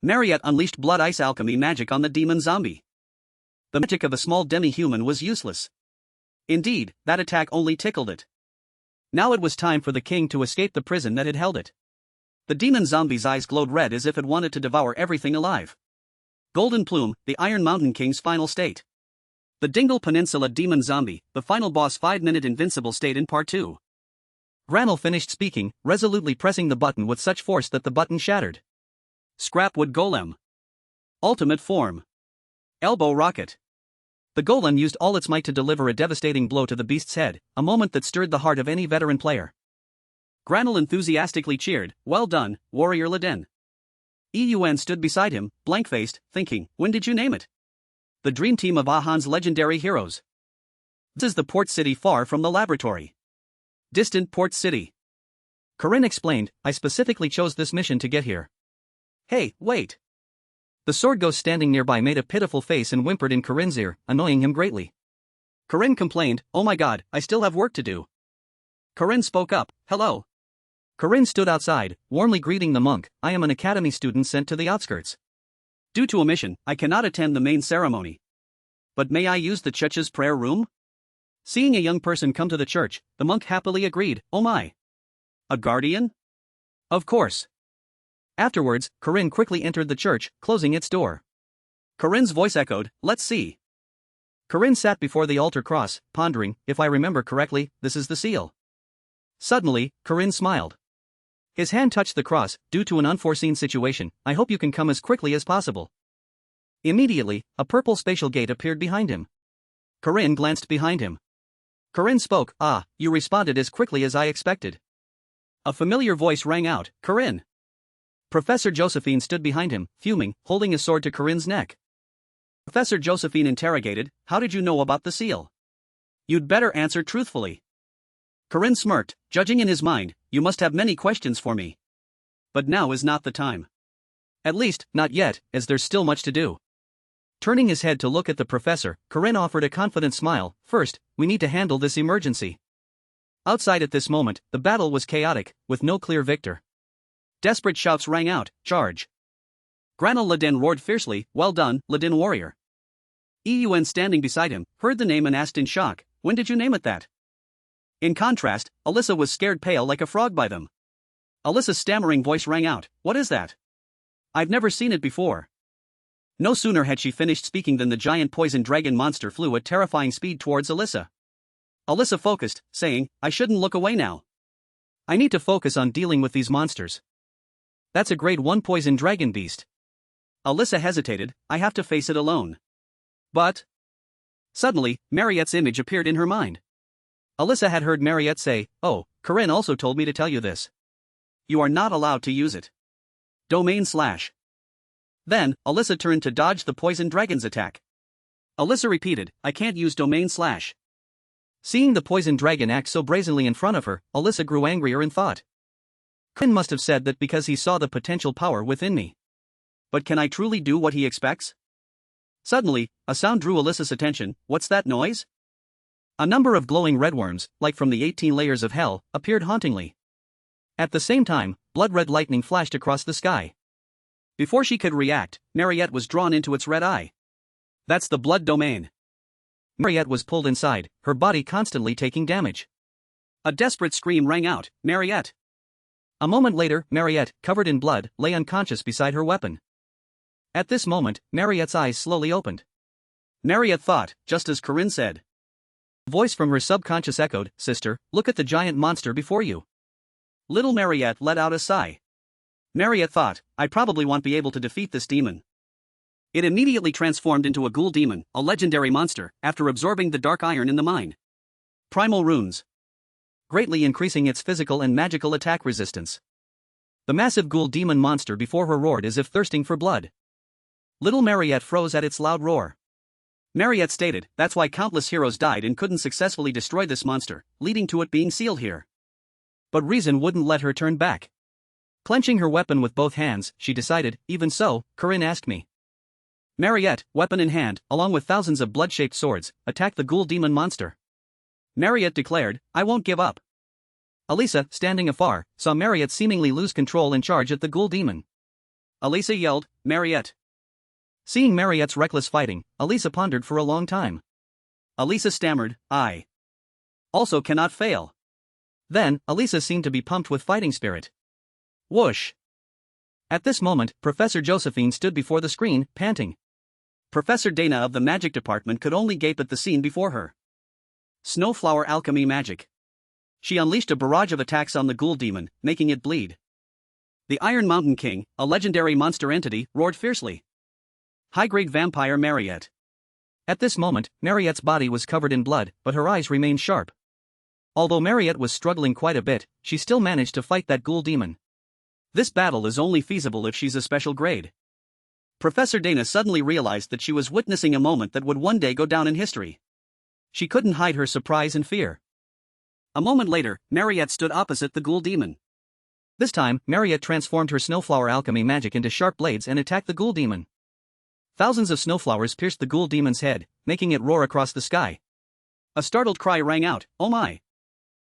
Marriott unleashed blood ice alchemy magic on the demon zombie. The magic of a small demi-human was useless. Indeed, that attack only tickled it. Now it was time for the king to escape the prison that had held it. The demon zombie's eyes glowed red as if it wanted to devour everything alive. Golden Plume, the Iron Mountain King's final state. The Dingle Peninsula demon zombie, the final boss 5-minute invincible state in part 2. Granul finished speaking, resolutely pressing the button with such force that the button shattered. Scrapwood Golem. Ultimate form. Elbow Rocket. The golem used all its might to deliver a devastating blow to the beast's head, a moment that stirred the heart of any veteran player. Granul enthusiastically cheered, well done, Warrior Laden. EUN stood beside him, blank-faced, thinking, when did you name it? The dream team of Ahan's legendary heroes. This is the port city far from the laboratory. Distant port city. Corinne explained, I specifically chose this mission to get here. Hey, wait. The sword ghost standing nearby made a pitiful face and whimpered in Corinne's ear, annoying him greatly. Corinne complained, oh my god, I still have work to do. Corinne spoke up, hello. Corinne stood outside, warmly greeting the monk, I am an academy student sent to the outskirts. Due to a mission, I cannot attend the main ceremony. But may I use the church's prayer room? Seeing a young person come to the church, the monk happily agreed, oh my. A guardian? Of course. Afterwards, Corinne quickly entered the church, closing its door. Corinne's voice echoed, let's see. Corinne sat before the altar cross, pondering, if I remember correctly, this is the seal. Suddenly, Corinne smiled. His hand touched the cross, due to an unforeseen situation, I hope you can come as quickly as possible. Immediately, a purple spatial gate appeared behind him. Corinne glanced behind him. Corinne spoke, you responded as quickly as I expected. A familiar voice rang out, Corinne. Professor Josephine stood behind him, fuming, holding a sword to Corinne's neck. Professor Josephine interrogated, how did you know about the seal? You'd better answer truthfully. Corinne smirked, judging in his mind, you must have many questions for me. But now is not the time. At least, not yet, as there's still much to do. Turning his head to look at the professor, Corinne offered a confident smile, first, we need to handle this emergency. Outside at this moment, the battle was chaotic, with no clear victor. Desperate shouts rang out, charge. Granul Laden roared fiercely, well done, Laden warrior. EUN standing beside him, heard the name and asked in shock, when did you name it that? In contrast, Alisa was scared pale like a frog by them. Alisa's stammering voice rang out, what is that? I've never seen it before. No sooner had she finished speaking than the giant poison dragon monster flew at terrifying speed towards Alisa. Alisa focused, saying, I shouldn't look away now. I need to focus on dealing with these monsters. That's a grade 1 poison dragon beast. Alisa hesitated, I have to face it alone. But suddenly, Marriott's image appeared in her mind. Alisa had heard Marriott say, oh, Corinne also told me to tell you this. You are not allowed to use it. Domain/. Then, Alisa turned to dodge the poison dragon's attack. Alisa repeated, I can't use domain/. Seeing the poison dragon act so brazenly in front of her, Alisa grew angrier and thought. Corinne must have said that because he saw the potential power within me. But can I truly do what he expects? Suddenly, a sound drew Alisa's attention. What's that noise? A number of glowing red worms, like from the 18 layers of hell, appeared hauntingly. At the same time, blood-red lightning flashed across the sky. Before she could react, Marriott was drawn into its red eye. That's the blood domain. Marriott was pulled inside, her body constantly taking damage. A desperate scream rang out, Marriott. A moment later, Marriott, covered in blood, lay unconscious beside her weapon. At this moment, Marriott's eyes slowly opened. Marriott thought, just as Corinne said. A voice from her subconscious echoed, Sister, look at the giant monster before you. Little Marriott let out a sigh. Marriott thought, I probably won't be able to defeat this demon. It immediately transformed into a ghoul demon, a legendary monster, after absorbing the dark iron in the mine. Primal runes, greatly increasing its physical and magical attack resistance. The massive ghoul demon monster before her roared as if thirsting for blood. Little Marriott froze at its loud roar. Marriott stated, that's why countless heroes died and couldn't successfully destroy this monster, leading to it being sealed here. But reason wouldn't let her turn back. Clenching her weapon with both hands, she decided, even so, Corinne asked me. Marriott, weapon in hand, along with thousands of blood-shaped swords, attacked the ghoul demon monster. Marriott declared, I won't give up. Alisa, standing afar, saw Marriott seemingly lose control and charge at the ghoul demon. Alisa yelled, Marriott. Seeing Marriott's reckless fighting, Alisa pondered for a long time. Alisa stammered, I also cannot fail. Then, Alisa seemed to be pumped with fighting spirit. Whoosh! At this moment, Professor Josephine stood before the screen, panting. Professor Dana of the magic department could only gape at the scene before her. Snowflower alchemy magic. She unleashed a barrage of attacks on the ghoul demon, making it bleed. The Iron Mountain King, a legendary monster entity, roared fiercely. High-grade vampire Marriott. At this moment, Marriott's body was covered in blood, but her eyes remained sharp. Although Marriott was struggling quite a bit, she still managed to fight that ghoul demon. This battle is only feasible if she's a special grade. Professor Dana suddenly realized that she was witnessing a moment that would one day go down in history. She couldn't hide her surprise and fear. A moment later, Marriott stood opposite the ghoul demon. This time, Marriott transformed her snowflower alchemy magic into sharp blades and attacked the ghoul demon. Thousands of snowflowers pierced the ghoul demon's head, making it roar across the sky. A startled cry rang out, oh my!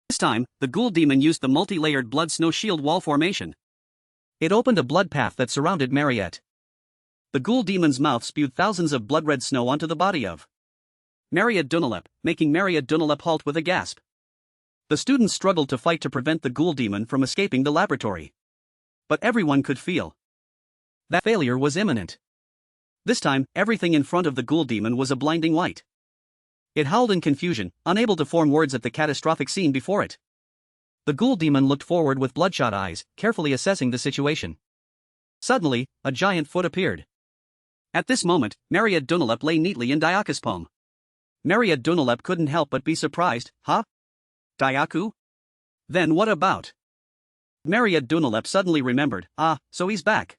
This time, the ghoul demon used the multi-layered blood snow shield wall formation. It opened a blood path that surrounded Marriott. The ghoul demon's mouth spewed thousands of blood-red snow onto the body of Marriott Dunlap, making Marriott Dunlap halt with a gasp. The students struggled to fight to prevent the ghoul demon from escaping the laboratory. But everyone could feel that failure was imminent. This time, everything in front of the ghoul demon was a blinding white. It howled in confusion, unable to form words at the catastrophic scene before it. The ghoul demon looked forward with bloodshot eyes, carefully assessing the situation. Suddenly, a giant foot appeared. At this moment, Marriott Dunlap lay neatly in Dyaku's palm. Marriott Dunlap couldn't help but be surprised, huh? Dyaku? Then what about? Marriott Dunlap suddenly remembered, so he's back.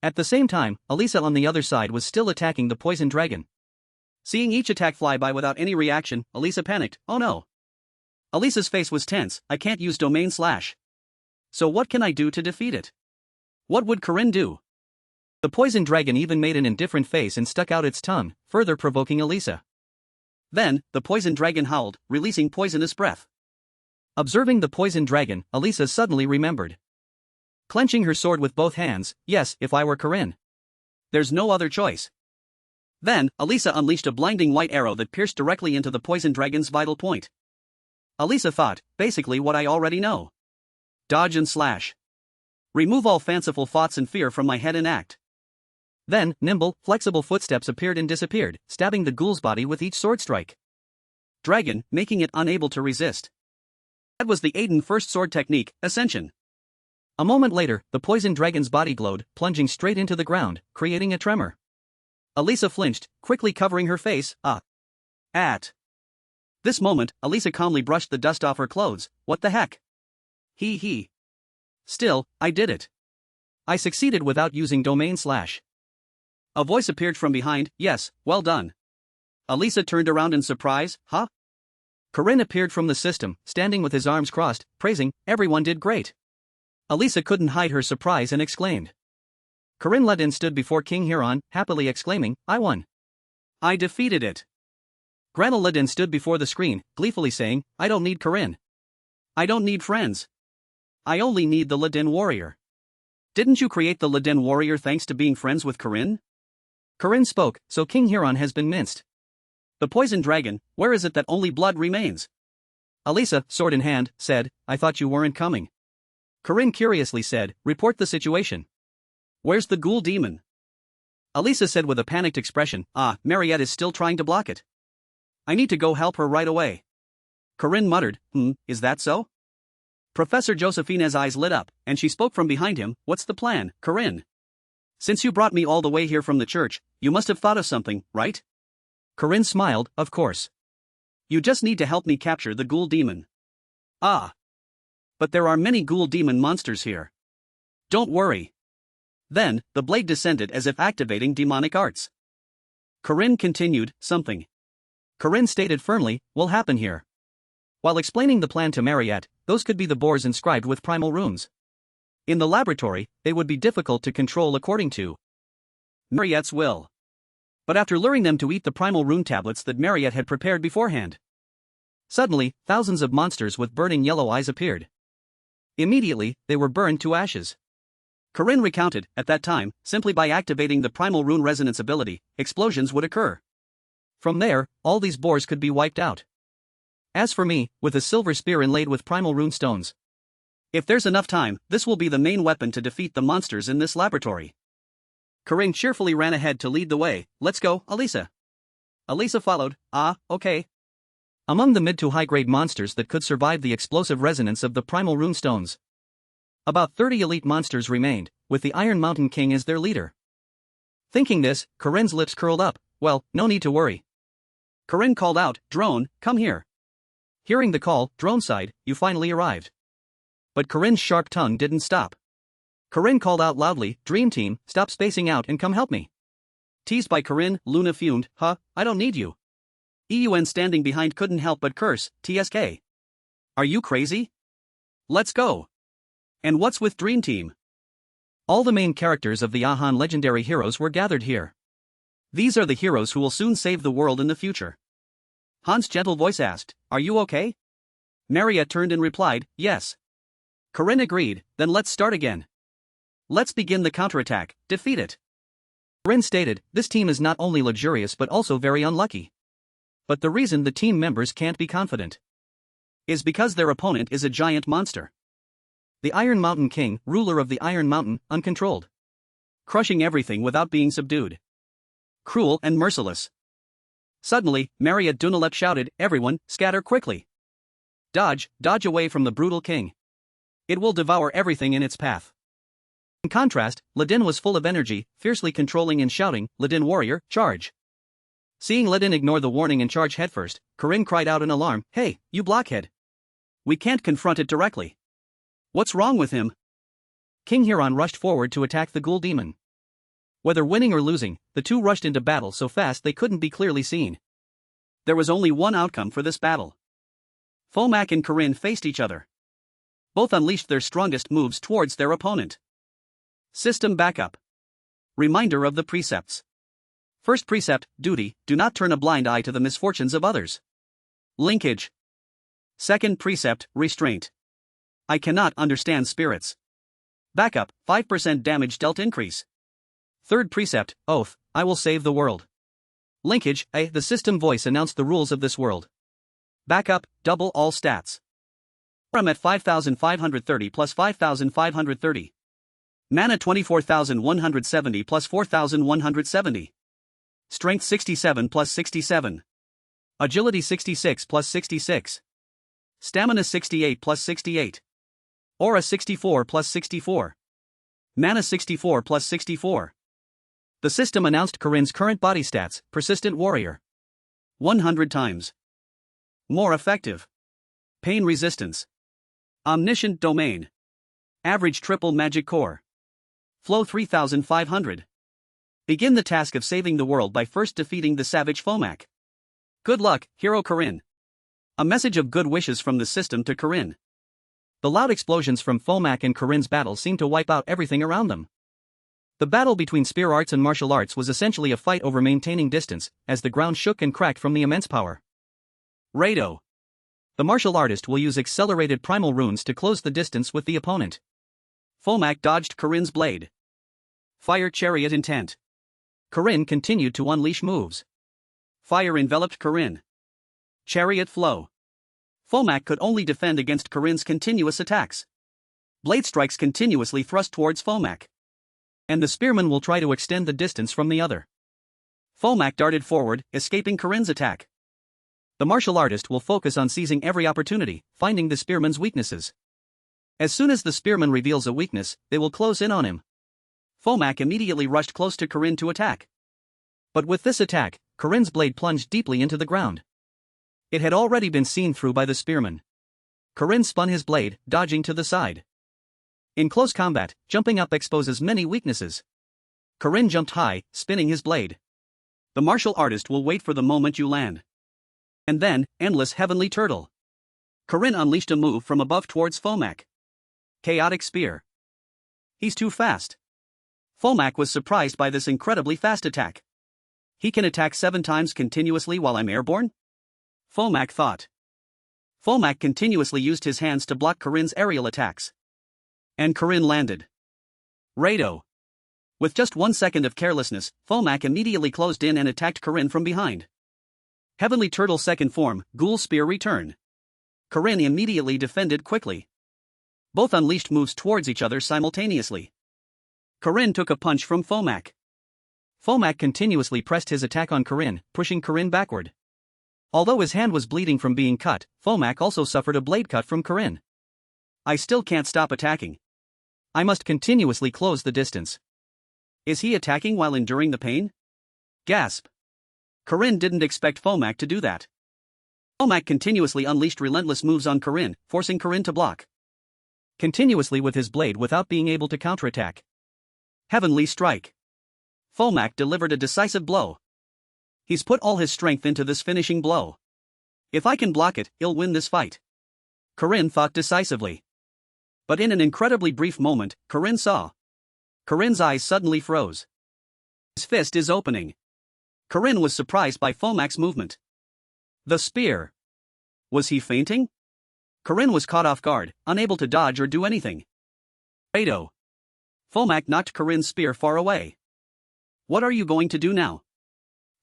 At the same time, Alisa on the other side was still attacking the poison dragon. Seeing each attack fly by without any reaction, Alisa panicked, oh no. Alisa's face was tense, I can't use domain/. So what can I do to defeat it? What would Corinne do? The poison dragon even made an indifferent face and stuck out its tongue, further provoking Alisa. Then, the poison dragon howled, releasing poisonous breath. Observing the poison dragon, Alisa suddenly remembered. Clenching her sword with both hands, yes, if I were Corinne. There's no other choice. Then, Alisa unleashed a blinding white arrow that pierced directly into the poison dragon's vital point. Alisa thought, basically what I already know. Dodge and slash. Remove all fanciful thoughts and fear from my head and act. Then, nimble, flexible footsteps appeared and disappeared, stabbing the ghoul's body with each sword strike. Dragon, making it unable to resist. That was the Aiden first sword technique, Ascension. A moment later, the poisoned dragon's body glowed, plunging straight into the ground, creating a tremor. Alisa flinched, quickly covering her face. At this moment, Alisa calmly brushed the dust off her clothes. What the heck? He. Still, I did it. I succeeded without using domain slash. A voice appeared from behind. Yes, well done. Alisa turned around in surprise. Huh? Corinne appeared from the system, standing with his arms crossed, praising, everyone did great. Alisa couldn't hide her surprise and exclaimed. Corinne Ledin stood before King Huron, happily exclaiming, I won. I defeated it. Grana Ledin stood before the screen, gleefully saying, I don't need Corinne. I don't need friends. I only need the Ledin warrior. Didn't you create the Ledin warrior thanks to being friends with Corinne? Corinne spoke, so King Huron has been minced. The poisoned dragon, where is it that only blood remains? Alisa, sword in hand, said, I thought you weren't coming. Corinne curiously said, report the situation. Where's the ghoul demon? Alisa said with a panicked expression, Marriott is still trying to block it. I need to go help her right away. Corinne muttered, is that so? Professor Josephine's eyes lit up, and she spoke from behind him, what's the plan, Corinne? Since you brought me all the way here from the church, you must have thought of something, right? Corinne smiled, of course. You just need to help me capture the ghoul demon. But there are many ghoul demon monsters here. Don't worry. Then, the blade descended as if activating demonic arts. Corinne continued, something. Corinne stated firmly, will happen here. While explaining the plan to Marriott, those could be the boars inscribed with primal runes. In the laboratory, they would be difficult to control according to Marriott's will. But after luring them to eat the primal rune tablets that Marriott had prepared beforehand. Suddenly, thousands of monsters with burning yellow eyes appeared. Immediately, they were burned to ashes. Corinne recounted, at that time, simply by activating the primal rune resonance ability, explosions would occur. From there, all these boars could be wiped out. As for me, with a silver spear inlaid with primal rune stones. If there's enough time, this will be the main weapon to defeat the monsters in this laboratory. Corinne cheerfully ran ahead to lead the way. Let's go, Alisa. Alisa followed. Okay. Among the mid to high grade monsters that could survive the explosive resonance of the primal rune stones, about 30 elite monsters remained, with the Iron Mountain King as their leader. Thinking this, Corinne's lips curled up. Well, no need to worry. Corinne called out, Drone, come here. Hearing the call, Drone sighed, you finally arrived. But Corinne's sharp tongue didn't stop. Corinne called out loudly, Dream Team, stop spacing out and come help me. Teased by Corinne, Luna fumed, I don't need you. EUN standing behind couldn't help but curse, TSK. Are you crazy? Let's go. And what's with Dream Team? All the main characters of the Ahan legendary heroes were gathered here. These are the heroes who will soon save the world in the future. Han's gentle voice asked, are you okay? Marriott turned and replied, yes. Corinne agreed, then let's start again. Let's begin the counterattack, defeat it. Corinne stated, this team is not only luxurious but also very unlucky. But the reason the team members can't be confident is because their opponent is a giant monster. The Iron Mountain King, ruler of the Iron Mountain, uncontrolled. Crushing everything without being subdued. Cruel and merciless. Suddenly, Marriott Dunalep shouted, everyone, scatter quickly. Dodge away from the brutal king. It will devour everything in its path. In contrast, Ledin was full of energy, fiercely controlling and shouting, Ledin warrior, charge. Seeing Ledin ignore the warning and charge headfirst, Corinne cried out in alarm, hey, you blockhead. We can't confront it directly. What's wrong with him? King Huron rushed forward to attack the ghoul demon. Whether winning or losing, the two rushed into battle so fast they couldn't be clearly seen. There was only one outcome for this battle. Fomak and Corinne faced each other. Both unleashed their strongest moves towards their opponent. System backup. Reminder of the precepts. First precept, duty, do not turn a blind eye to the misfortunes of others. Linkage. Second precept, restraint. I cannot understand spirits. Backup, 5% damage dealt increase. Third precept, oath, I will save the world. Linkage, the system voice announced the rules of this world. Backup, double all stats. I'm at 5,530 plus 5,530. Mana 24,170 plus 4,170. Strength 67 plus 67. Agility 66 plus 66. Stamina 68 plus 68. Aura 64 plus 64. Mana 64 plus 64. The system announced Corinne's current body stats: Persistent Warrior. 100 times. More effective. Pain resistance. Omniscient Domain. Average triple magic core. Flow 3500. Begin the task of saving the world by first defeating the savage Fomak. Good luck, Hero Corinne. A message of good wishes from the system to Corinne. The loud explosions from Fomak and Corinne's battle seemed to wipe out everything around them. The battle between spear arts and martial arts was essentially a fight over maintaining distance, as the ground shook and cracked from the immense power. Rado. The martial artist will use accelerated primal runes to close the distance with the opponent. Fomak dodged Corinne's blade. Fire Chariot Intent. Corinne continued to unleash moves. Fire enveloped Corinne. Chariot Flow. Fomak could only defend against Corinne's continuous attacks. Blade strikes continuously thrust towards Fomak. And the spearman will try to extend the distance from the other. Fomak darted forward, escaping Corinne's attack. The martial artist will focus on seizing every opportunity, finding the spearman's weaknesses. As soon as the spearman reveals a weakness, they will close in on him. Fomak immediately rushed close to Corinne to attack. But with this attack, Corinne's blade plunged deeply into the ground. It had already been seen through by the spearman. Corinne spun his blade, dodging to the side. In close combat, jumping up exposes many weaknesses. Corinne jumped high, spinning his blade. The martial artist will wait for the moment you land. And then, Endless Heavenly Turtle. Corinne unleashed a move from above towards Fomak. Chaotic Spear. He's too fast. Fomak was surprised by this incredibly fast attack. He can attack 7 times continuously while I'm airborne? Fomak thought. Fomak continuously used his hands to block Corinne's aerial attacks. And Corinne landed. Rado. With just 1 second of carelessness, Fomak immediately closed in and attacked Corinne from behind. Heavenly Turtle second form, Ghoul Spear return. Corinne immediately defended quickly. Both unleashed moves towards each other simultaneously. Corinne took a punch from Fomak. Fomak continuously pressed his attack on Corinne, pushing Corinne backward. Although his hand was bleeding from being cut, Fomak also suffered a blade cut from Corinne. I still can't stop attacking. I must continuously close the distance. Is he attacking while enduring the pain? Gasp. Corinne didn't expect Fomak to do that. Fomak continuously unleashed relentless moves on Corinne, forcing Corinne to block. Continuously with his blade without being able to counterattack. Heavenly Strike. Fomak delivered a decisive blow. He's put all his strength into this finishing blow. If I can block it, he'll win this fight. Corinne thought decisively. But in an incredibly brief moment, Corinne saw. Corinne's eyes suddenly froze. His fist is opening. Corinne was surprised by Fomak's movement. The spear. Was he fainting? Corinne was caught off guard, unable to dodge or do anything. Rado. Fomak knocked Corinne's spear far away. What are you going to do now?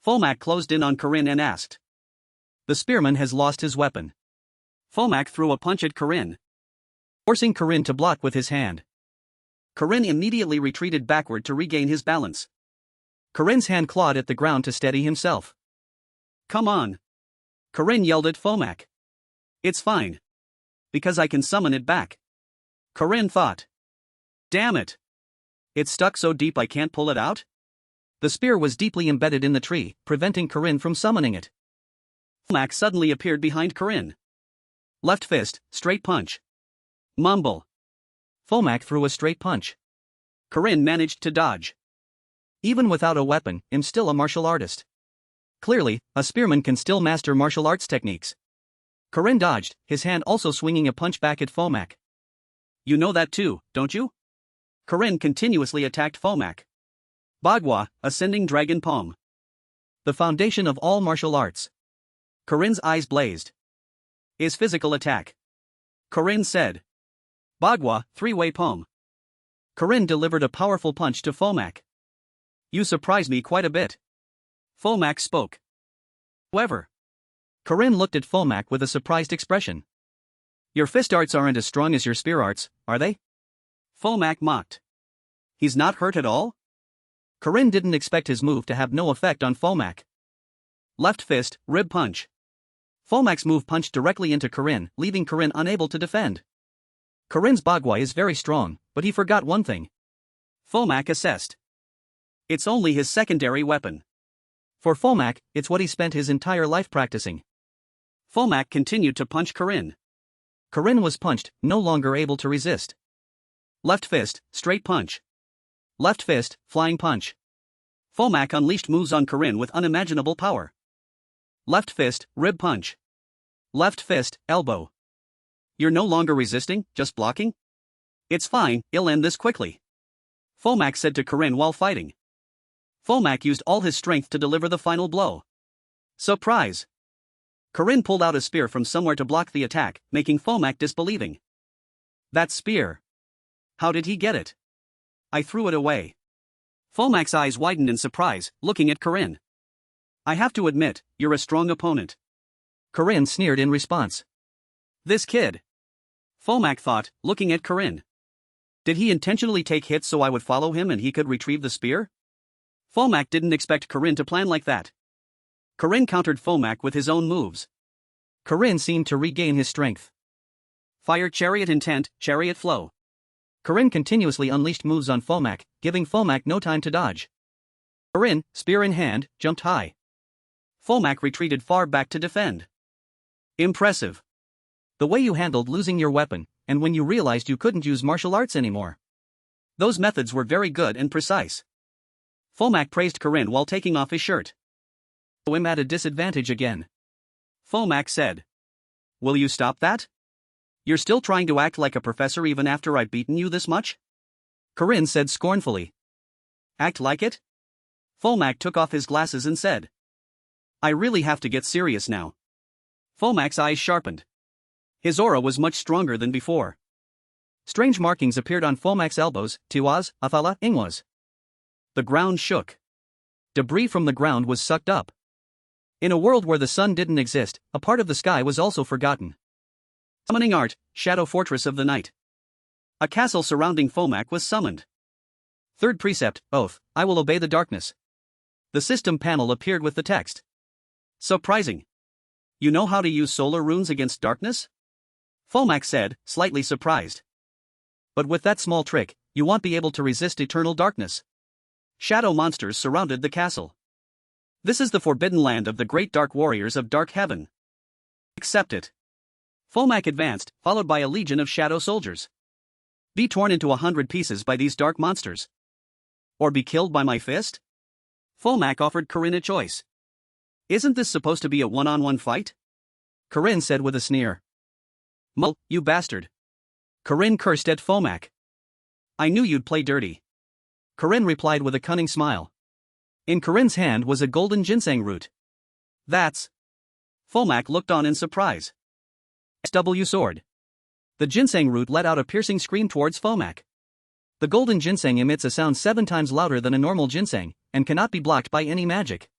Fomak closed in on Corinne and asked. The spearman has lost his weapon. Fomak threw a punch at Corinne, forcing Corinne to block with his hand. Corinne immediately retreated backward to regain his balance. Corinne's hand clawed at the ground to steady himself. Come on. Corinne yelled at Fomak. It's fine. Because I can summon it back. Corinne thought. Damn it. It's stuck so deep I can't pull it out? The spear was deeply embedded in the tree, preventing Corinne from summoning it. Fomak suddenly appeared behind Corinne. Left fist, straight punch. Mumble. Fomak threw a straight punch. Corinne managed to dodge. Even without a weapon, I'm still a martial artist. Clearly, a spearman can still master martial arts techniques. Corinne dodged, his hand also swinging a punch back at Fomak. You know that too, don't you? Corinne continuously attacked Fomak. Bagua, Ascending Dragon Palm. The foundation of all martial arts. Corinne's eyes blazed. His physical attack. Corinne said. Bagua, Three-Way Palm. Corinne delivered a powerful punch to Fomak. You surprise me quite a bit. Fomak spoke. However, Corinne looked at Fomak with a surprised expression. Your fist arts aren't as strong as your spear arts, are they? Fomak mocked. He's not hurt at all? Corinne didn't expect his move to have no effect on Fomak. Left fist, rib punch. Fomak's move punched directly into Corinne, leaving Corinne unable to defend. Corinne's bagua is very strong, but he forgot one thing. Fomak assessed. It's only his secondary weapon. For Fomak, it's what he spent his entire life practicing. Fomak continued to punch Corinne. Corinne was punched, no longer able to resist. Left fist, straight punch. Left fist, flying punch. Fomak unleashed moves on Corinne with unimaginable power. Left fist, rib punch. Left fist, elbow. You're no longer resisting, just blocking? It's fine, I'll end this quickly. Fomak said to Corinne while fighting. Fomak used all his strength to deliver the final blow. Surprise! Corinne pulled out a spear from somewhere to block the attack, making Fomak disbelieving. That spear. How did he get it? I threw it away. Fomak's eyes widened in surprise, looking at Corinne. I have to admit, you're a strong opponent. Corinne sneered in response. This kid. Fomak thought, looking at Corinne. Did he intentionally take hits so I would follow him and he could retrieve the spear? Fomak didn't expect Corinne to plan like that. Corinne countered Fomak with his own moves. Corinne seemed to regain his strength. Fire chariot intent, chariot flow. Corinne continuously unleashed moves on Fomak, giving Fomak no time to dodge. Corinne, spear in hand, jumped high. Fomak retreated far back to defend. Impressive. The way you handled losing your weapon, and when you realized you couldn't use martial arts anymore. Those methods were very good and precise. Fomak praised Corinne while taking off his shirt. I'm at a disadvantage again. Fomak said. Will you stop that? You're still trying to act like a professor even after I've beaten you this much? Corinne said scornfully. Act like it? Fomak took off his glasses and said. I really have to get serious now. Fomak's eyes sharpened. His aura was much stronger than before. Strange markings appeared on Fomak's elbows, tiwas, athala, ingwas. The ground shook. Debris from the ground was sucked up. In a world where the sun didn't exist, a part of the sky was also forgotten. Summoning art, Shadow Fortress of the Night. A castle surrounding Fomak was summoned. Third precept, oath, I will obey the darkness. The system panel appeared with the text. Surprising. You know how to use solar runes against darkness? Fomak said, slightly surprised. But with that small trick, you won't be able to resist eternal darkness. Shadow monsters surrounded the castle. This is the forbidden land of the great dark warriors of Dark Heaven. Accept it. Fomak advanced, followed by a legion of shadow soldiers. Be torn into 100 pieces by these dark monsters. Or be killed by my fist? Fomak offered Corinne a choice. Isn't this supposed to be a one-on-one fight? Corinne said with a sneer. Mull, you bastard. Corinne cursed at Fomak. I knew you'd play dirty. Corinne replied with a cunning smile. In Corinne's hand was a golden ginseng root. That's... Fomak looked on in surprise. SW sword. The ginseng root let out a piercing scream towards Fomak. The golden ginseng emits a sound 7 times louder than a normal ginseng, and cannot be blocked by any magic.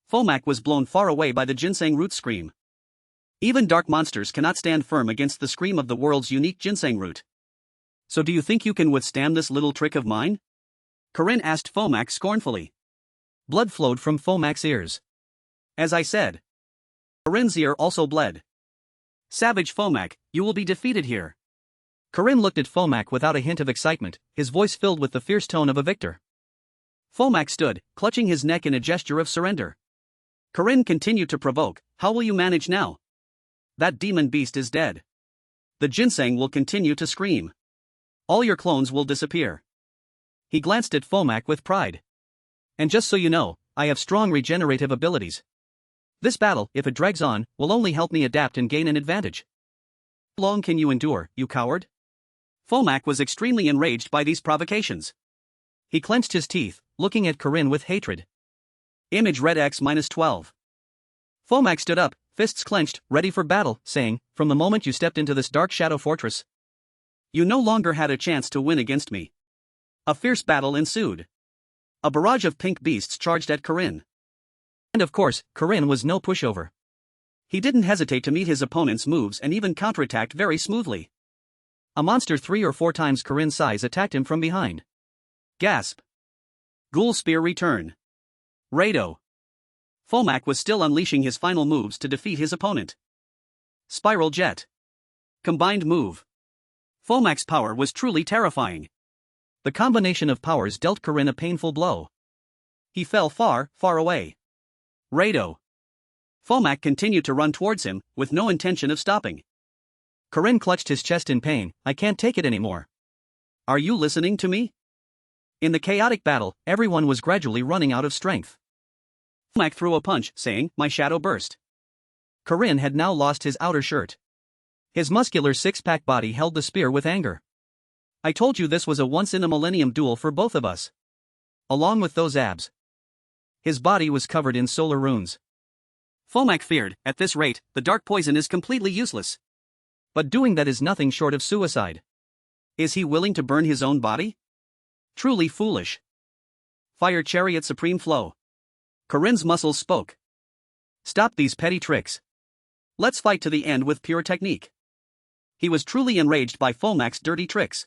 Fomak was blown far away by the ginseng root scream. Even dark monsters cannot stand firm against the scream of the world's unique ginseng root. So do you think you can withstand this little trick of mine? Corinne asked Fomak scornfully. Blood flowed from Fomak's ears. As I said. Corinne's ear also bled. Savage Fomak, you will be defeated here. Corinne looked at Fomak without a hint of excitement, his voice filled with the fierce tone of a victor. Fomak stood, clutching his neck in a gesture of surrender. Corinne continued to provoke, how will you manage now? That demon beast is dead. The ginseng will continue to scream. All your clones will disappear. He glanced at Fomak with pride. And just so you know, I have strong regenerative abilities. This battle, if it drags on, will only help me adapt and gain an advantage. How long can you endure, you coward? Fomak was extremely enraged by these provocations. He clenched his teeth, looking at Corinne with hatred. Image read X-12. Fomak stood up, fists clenched, ready for battle, saying, from the moment you stepped into this dark shadow fortress, you no longer had a chance to win against me. A fierce battle ensued. A barrage of pink beasts charged at Corinne. And of course, Corinne was no pushover. He didn't hesitate to meet his opponent's moves and even counterattacked very smoothly. A monster 3 or 4 times Corinne's size attacked him from behind. Gasp. Ghoul Spear Return. Rado. Fomak was still unleashing his final moves to defeat his opponent. Spiral Jet. Combined move. Fomak's power was truly terrifying. The combination of powers dealt Corinne a painful blow. He fell far, far away. Rado. Fomak continued to run towards him, with no intention of stopping. Corinne clutched his chest in pain. I can't take it anymore. Are you listening to me? In the chaotic battle, everyone was gradually running out of strength. Fomak threw a punch, saying, "My shadow burst." Corinne had now lost his outer shirt. His muscular six-pack body held the spear with anger. I told you this was a once-in-a-millennium duel for both of us. Along with those abs. His body was covered in solar runes. Fomak feared, at this rate, the dark poison is completely useless. But doing that is nothing short of suicide. Is he willing to burn his own body? Truly foolish. Fire Chariot Supreme Flow. Corinne's muscles spoke. Stop these petty tricks. Let's fight to the end with pure technique. He was truly enraged by Fomak's dirty tricks.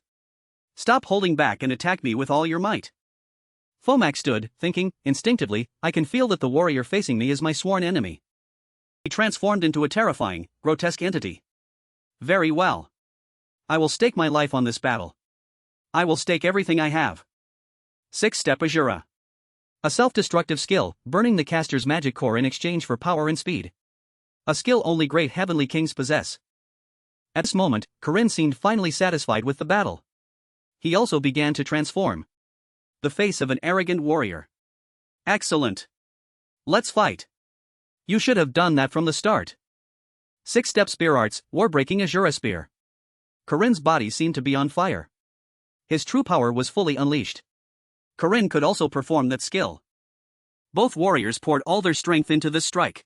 Stop holding back and attack me with all your might. Fomak stood, thinking, instinctively, I can feel that the warrior facing me is my sworn enemy. He transformed into a terrifying, grotesque entity. Very well. I will stake my life on this battle. I will stake everything I have. 6-step Azjura. A self-destructive skill, burning the caster's magic core in exchange for power and speed. A skill only great heavenly kings possess. At this moment, Corinne seemed finally satisfied with the battle. He also began to transform. The face of an arrogant warrior. Excellent. Let's fight. You should have done that from the start. 6-step spear arts, war-breaking Azjura spear. Corinne's body seemed to be on fire. His true power was fully unleashed. Corinne could also perform that skill. Both warriors poured all their strength into this strike.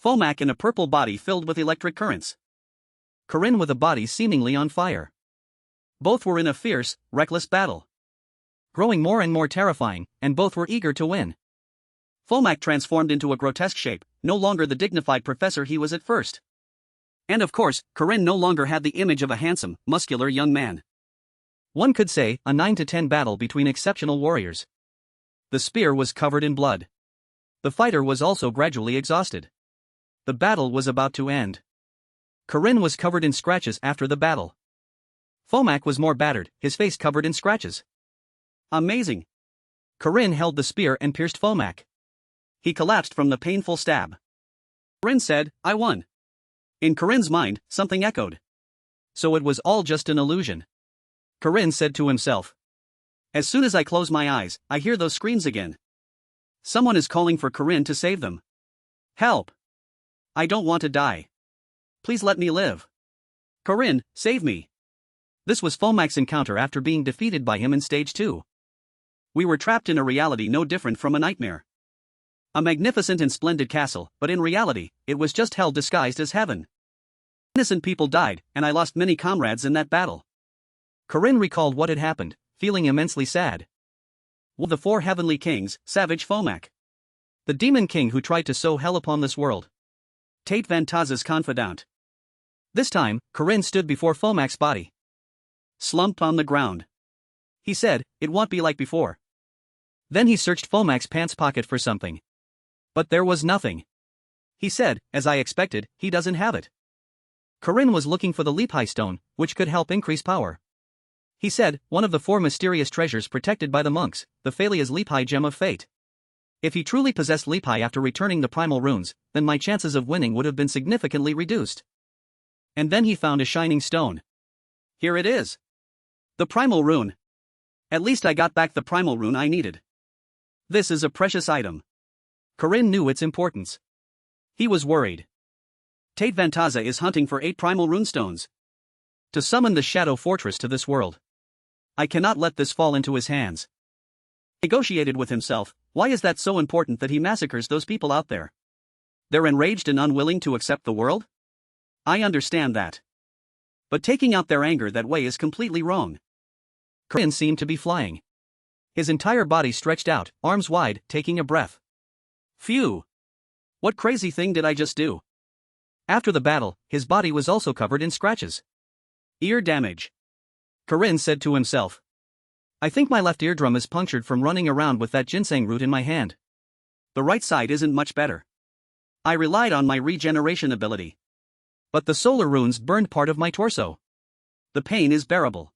Fomak in a purple body filled with electric currents. Corinne with a body seemingly on fire. Both were in a fierce, reckless battle. Growing more and more terrifying, and both were eager to win. Fomak transformed into a grotesque shape, no longer the dignified professor he was at first. And of course, Corinne no longer had the image of a handsome, muscular young man. One could say, a 9-to-10 battle between exceptional warriors. The spear was covered in blood. The fighter was also gradually exhausted. The battle was about to end. Corinne was covered in scratches after the battle. Fomak was more battered, his face covered in scratches. Amazing. Corinne held the spear and pierced Fomak. He collapsed from the painful stab. Corinne said, I won. In Corinne's mind, something echoed. So it was all just an illusion. Corinne said to himself. As soon as I close my eyes, I hear those screams again. Someone is calling for Corinne to save them. Help! I don't want to die. Please let me live. Corinne, save me. This was Fomak's encounter after being defeated by him in stage 2. We were trapped in a reality no different from a nightmare. A magnificent and splendid castle, but in reality, it was just hell disguised as heaven. Innocent people died, and I lost many comrades in that battle. Corinne recalled what had happened, feeling immensely sad. The 4 heavenly kings, Savage Fomak. The demon king who tried to sow hell upon this world. Tate Vantaza's confidant. This time, Corinne stood before Fomak's body. Slumped on the ground. He said, it won't be like before. Then he searched Fomak's pants pocket for something. But there was nothing. He said, as I expected, he doesn't have it. Corinne was looking for the Leap Stone, which could help increase power. He said, one of the 4 mysterious treasures protected by the monks, the Phalia's Leap Gem of Fate. If he truly possessed Leap after returning the primal runes, then my chances of winning would have been significantly reduced. And then he found a shining stone. Here it is. The primal rune. At least I got back the primal rune I needed. This is a precious item. Corinne knew its importance. He was worried. Tate Vantaza is hunting for 8 primal runestones. To summon the Shadow Fortress to this world. I cannot let this fall into his hands. Negotiated with himself, why is that so important that he massacres those people out there? They're enraged and unwilling to accept the world? I understand that. But taking out their anger that way is completely wrong. Corinne seemed to be flying. His entire body stretched out, arms wide, taking a breath. Phew! What crazy thing did I just do? After the battle, his body was also covered in scratches. Ear damage. Corinne said to himself. I think my left eardrum is punctured from running around with that ginseng root in my hand. The right side isn't much better. I relied on my regeneration ability. But the solar runes burned part of my torso. The pain is bearable.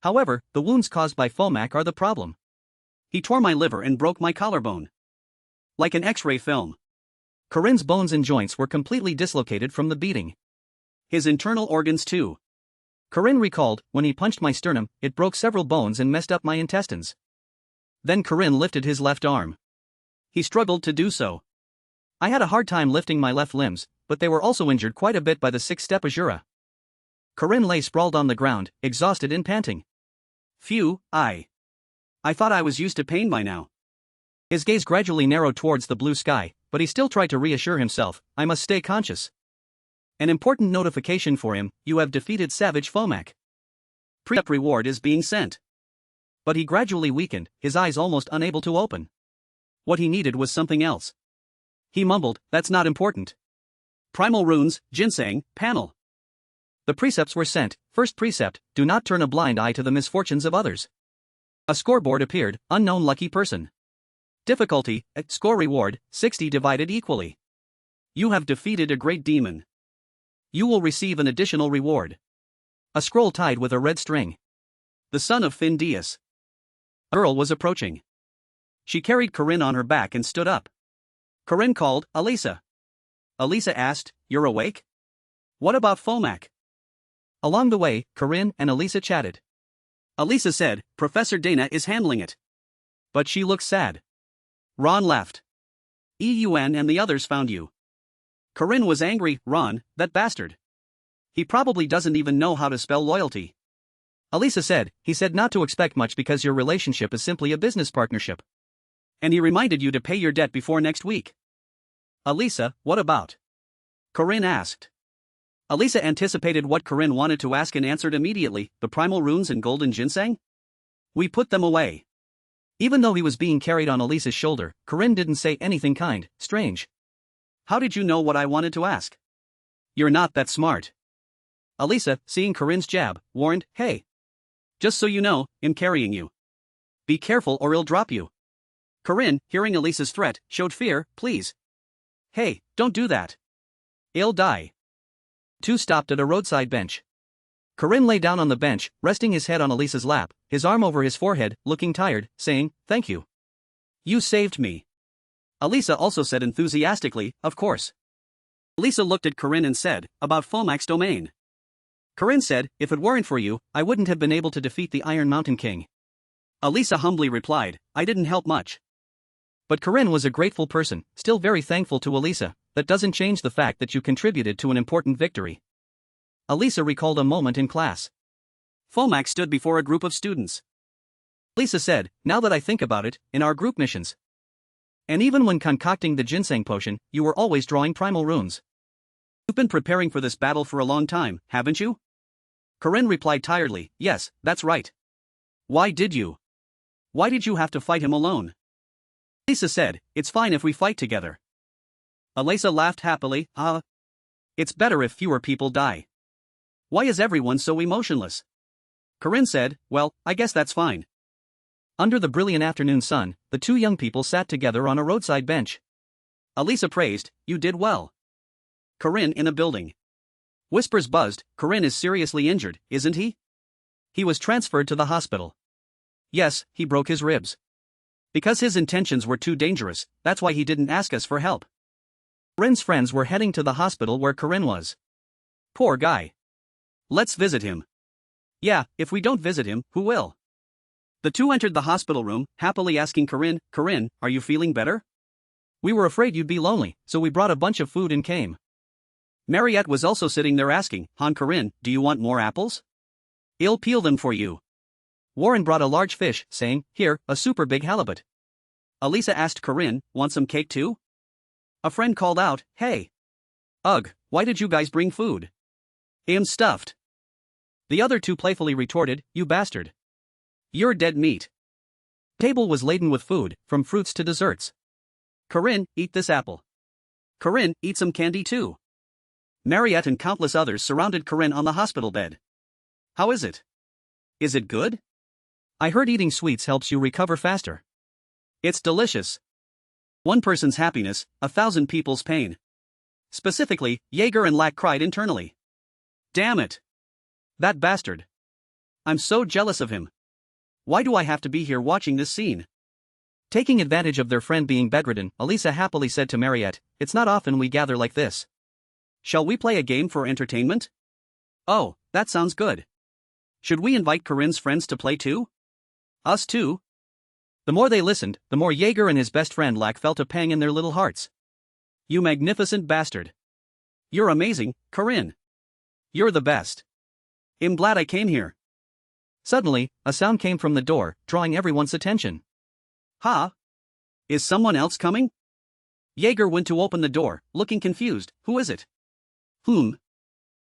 However, the wounds caused by Fomac are the problem. He tore my liver and broke my collarbone. Like an X-ray film. Corinne's bones and joints were completely dislocated from the beating. His internal organs too. Corinne recalled, when he punched my sternum, it broke several bones and messed up my intestines. Then Corinne lifted his left arm. He struggled to do so. I had a hard time lifting my left limbs, but they were also injured quite a bit by the six-step Azjura. Corinne lay sprawled on the ground, exhausted and panting. Phew, I thought I was used to pain by now. His gaze gradually narrowed towards the blue sky, but he still tried to reassure himself, I must stay conscious. An important notification for him, you have defeated Savage Fomac. Precept reward is being sent. But he gradually weakened, his eyes almost unable to open. What he needed was something else. He mumbled, that's not important. Primal runes, ginseng, panel. The precepts were sent. First precept, do not turn a blind eye to the misfortunes of others. A scoreboard appeared, unknown lucky person. Difficulty, score reward, 60 divided equally. You have defeated a great demon. You will receive an additional reward. A scroll tied with a red string. The son of Findias. A girl was approaching. She carried Corinne on her back and stood up. Corinne called, Alisa. Alisa asked, you're awake? What about Fomac? Along the way, Corinne and Alisa chatted. Alisa said, Professor Dana is handling it. But she looks sad. Ron left. EUN and the others found you. Corinne was angry, Ron, that bastard. He probably doesn't even know how to spell loyalty. Alisa said, he said not to expect much because your relationship is simply a business partnership. And he reminded you to pay your debt before next week. Alisa, what about? Corinne asked. Alisa anticipated what Corinne wanted to ask and answered immediately, the primal runes and golden ginseng? We put them away. Even though he was being carried on Alisa's shoulder, Corinne didn't say anything kind, strange. How did you know what I wanted to ask? You're not that smart. Alisa, seeing Corinne's jab, warned, hey. Just so you know, I'm carrying you. Be careful or he'll drop you. Corinne, hearing Alisa's threat, showed fear, please. Hey, don't do that. He'll die. Two stopped at a roadside bench. Corinne lay down on the bench, resting his head on Alisa's lap, his arm over his forehead, looking tired, saying, thank you. You saved me. Alisa also said enthusiastically, of course. Alisa looked at Corinne and said, about Fomac's domain. Corinne said, if it weren't for you, I wouldn't have been able to defeat the Iron Mountain King. Alisa humbly replied, I didn't help much. But Corinne was a grateful person, still very thankful to Alisa. That doesn't change the fact that you contributed to an important victory. Alisa recalled a moment in class. Fomac stood before a group of students. Alisa said, now that I think about it, in our group missions. And even when concocting the ginseng potion, you were always drawing primal runes. You've been preparing for this battle for a long time, haven't you? Corinne replied tiredly, yes, that's right. Why did you? Why did you have to fight him alone? Alisa said, it's fine if we fight together. Alisa laughed happily, it's better if fewer people die. Why is everyone so emotionless? Corinne said, well, I guess that's fine. Under the brilliant afternoon sun, the two young people sat together on a roadside bench. Alisa praised, you did well. Corinne in a building. Whispers buzzed, Corinne is seriously injured, isn't he? He was transferred to the hospital. Yes, he broke his ribs. Because his intentions were too dangerous, that's why he didn't ask us for help. Corinne's friends were heading to the hospital where Corinne was. Poor guy. Let's visit him. Yeah, if we don't visit him, who will? The two entered the hospital room, happily asking Corinne, Corinne, are you feeling better? We were afraid you'd be lonely, so we brought a bunch of food and came. Marriott was also sitting there asking, Corinne, do you want more apples? I'll peel them for you. Warren brought a large fish, saying, here, a super big halibut. Alisa asked Corinne, want some cake too? A friend called out, hey. Ugh, why did you guys bring food? I'm stuffed. The other two playfully retorted, you bastard. You're dead meat. The table was laden with food, from fruits to desserts. Corinne, eat this apple. Corinne, eat some candy too. Marriott and countless others surrounded Corinne on the hospital bed. How is it? Is it good? I heard eating sweets helps you recover faster. It's delicious. One person's happiness, 1,000 people's pain. Specifically, Jaeger and Lack cried internally. Damn it. That bastard. I'm so jealous of him. Why do I have to be here watching this scene? Taking advantage of their friend being bedridden, Alisa happily said to Marriott, "It's not often we gather like this. Shall we play a game for entertainment?" Oh, that sounds good. Should we invite Corinne's friends to play too? Us too? The more they listened, the more Jaeger and his best friend Lack felt a pang in their little hearts. You magnificent bastard. You're amazing, Corinne. You're the best. I'm glad I came here. Suddenly, a sound came from the door, drawing everyone's attention. Huh? Is someone else coming? Jaeger went to open the door, looking confused. Who is it?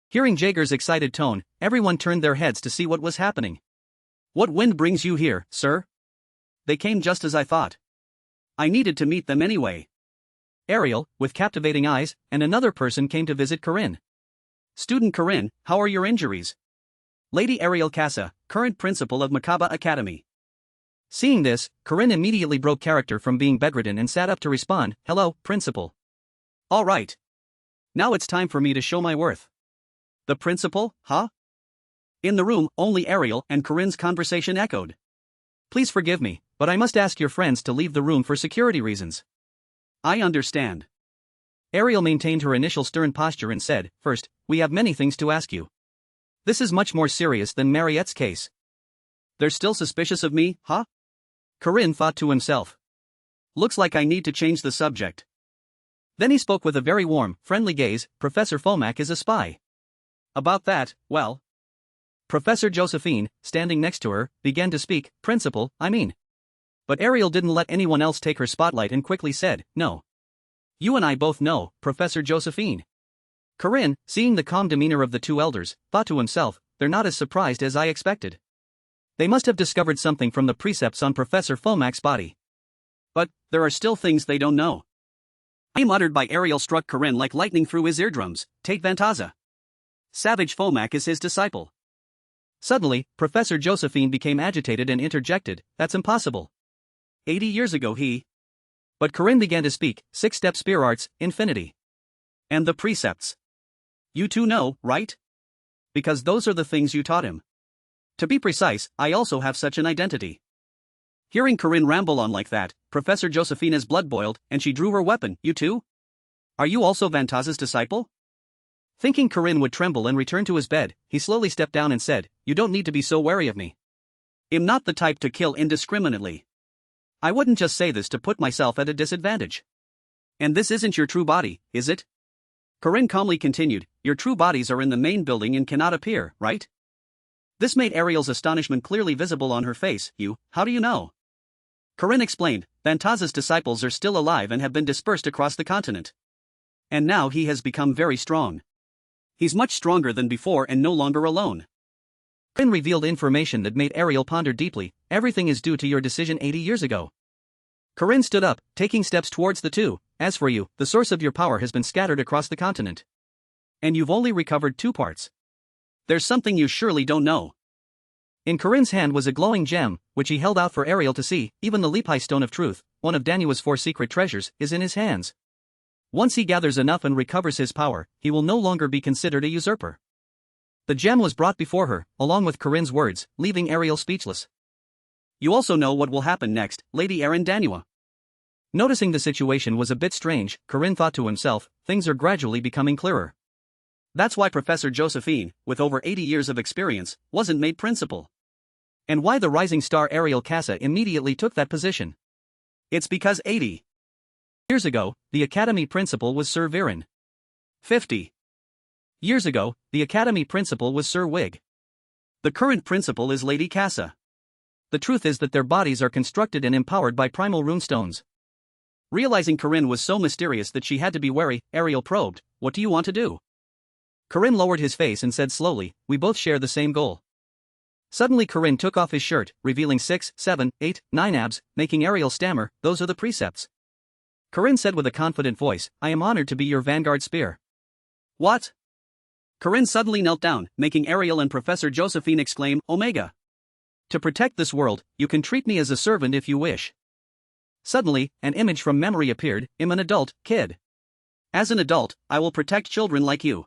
Hearing Jaeger's excited tone, everyone turned their heads to see what was happening. What wind brings you here, sir? They came just as I thought. I needed to meet them anyway. Ariel, with captivating eyes, and another person came to visit Corinne. Student Corinne, how are your injuries? Lady Ariel Casa, current principal of Makaba Academy. Seeing this, Corinne immediately broke character from being bedridden and sat up to respond, "Hello, principal." All right. Now it's time for me to show my worth. The principal, huh? In the room, only Ariel and Corinne's conversation echoed. Please forgive me, but I must ask your friends to leave the room for security reasons. I understand. Ariel maintained her initial stern posture and said, "First, we have many things to ask you. This is much more serious than Marriott's case." They're still suspicious of me, huh? Corinne thought to himself. Looks like I need to change the subject. Then he spoke with a very warm, friendly gaze, "Professor Fomac is a spy." About that, well. Professor Josephine, standing next to her, began to speak, "Principal, I mean." But Ariel didn't let anyone else take her spotlight and quickly said, "No. You and I both know, Professor Josephine." Corinne, seeing the calm demeanor of the two elders, thought to himself, "They're not as surprised as I expected. They must have discovered something from the precepts on Professor Fomac's body." But there are still things they don't know. "I'm uttered by Ariel struck Corinne like lightning through his eardrums. Tate Vantaza. Savage Fomac is his disciple." Suddenly, Professor Josephine became agitated and interjected, "That's impossible. 80 years ago he..." But Corinne began to speak, "Six-step spear arts, infinity. And the precepts. You two know, right? Because those are the things you taught him. To be precise, I also have such an identity." Hearing Corinne ramble on like that, Professor Josephina's blood boiled, and she drew her weapon. "You too? Are you also Vantaza's disciple?" Thinking Corinne would tremble and return to his bed, he slowly stepped down and said, "You don't need to be so wary of me. I'm not the type to kill indiscriminately. I wouldn't just say this to put myself at a disadvantage. And this isn't your true body, is it?" Corinne calmly continued, "Your true bodies are in the main building and cannot appear, right?" This made Ariel's astonishment clearly visible on her face. How do you know?" Corinne explained, "Vantaza's disciples are still alive and have been dispersed across the continent. And now he has become very strong. He's much stronger than before and no longer alone." Corinne revealed information that made Ariel ponder deeply. "Everything is due to your decision 80 years ago." Corinne stood up, taking steps towards the two. "As for you, the source of your power has been scattered across the continent. And you've only recovered 2 parts. There's something you surely don't know." In Corinne's hand was a glowing gem, which he held out for Ariel to see. Even the Lepi Stone of Truth, one of Danua's 4 secret treasures, is in his hands. Once he gathers enough and recovers his power, he will no longer be considered a usurper. The gem was brought before her, along with Corinne's words, leaving Ariel speechless. "You also know what will happen next, Lady Erin Danua." Noticing the situation was a bit strange, Corinne thought to himself, things are gradually becoming clearer. That's why Professor Josephine, with over 80 years of experience, wasn't made principal. And why the rising star Ariel Casa immediately took that position. It's because 80 years ago, the academy principal was Sir Viren. 50 years ago, the academy principal was Sir Wig. The current principal is Lady Casa. The truth is that their bodies are constructed and empowered by primal runestones. Realizing Corinne was so mysterious that she had to be wary, Ariel probed, "What do you want to do?" Corinne lowered his face and said slowly, "We both share the same goal." Suddenly Corinne took off his shirt, revealing 6, 7, 8, 9 abs, making Ariel stammer, "Those are the precepts." Corinne said with a confident voice, "I am honored to be your vanguard spear." "What?" Corinne suddenly knelt down, making Ariel and Professor Josephine exclaim, "Omega." To protect this world, you can treat me as a servant if you wish. Suddenly, an image from memory appeared. I'm an adult, kid. As an adult, I will protect children like you.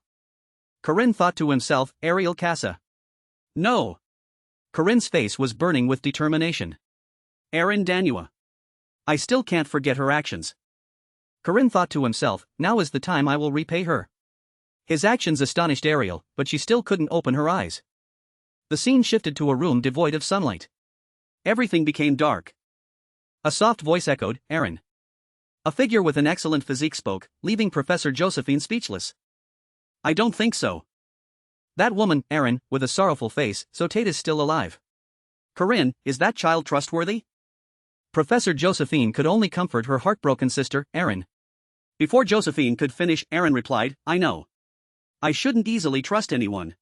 Corinne thought to himself, Ariel Casa. No. Corinne's face was burning with determination. Aaron Danua. I still can't forget her actions. Corinne thought to himself, now is the time I will repay her. His actions astonished Ariel, but she still couldn't open her eyes. The scene shifted to a room devoid of sunlight. Everything became dark. A soft voice echoed, Aaron. A figure with an excellent physique spoke, leaving Professor Josephine speechless. I don't think so. That woman, Aaron, with a sorrowful face, so Tate is still alive. Corinne, is that child trustworthy? Professor Josephine could only comfort her heartbroken sister, Aaron. Before Josephine could finish, Aaron replied, I know. I shouldn't easily trust anyone.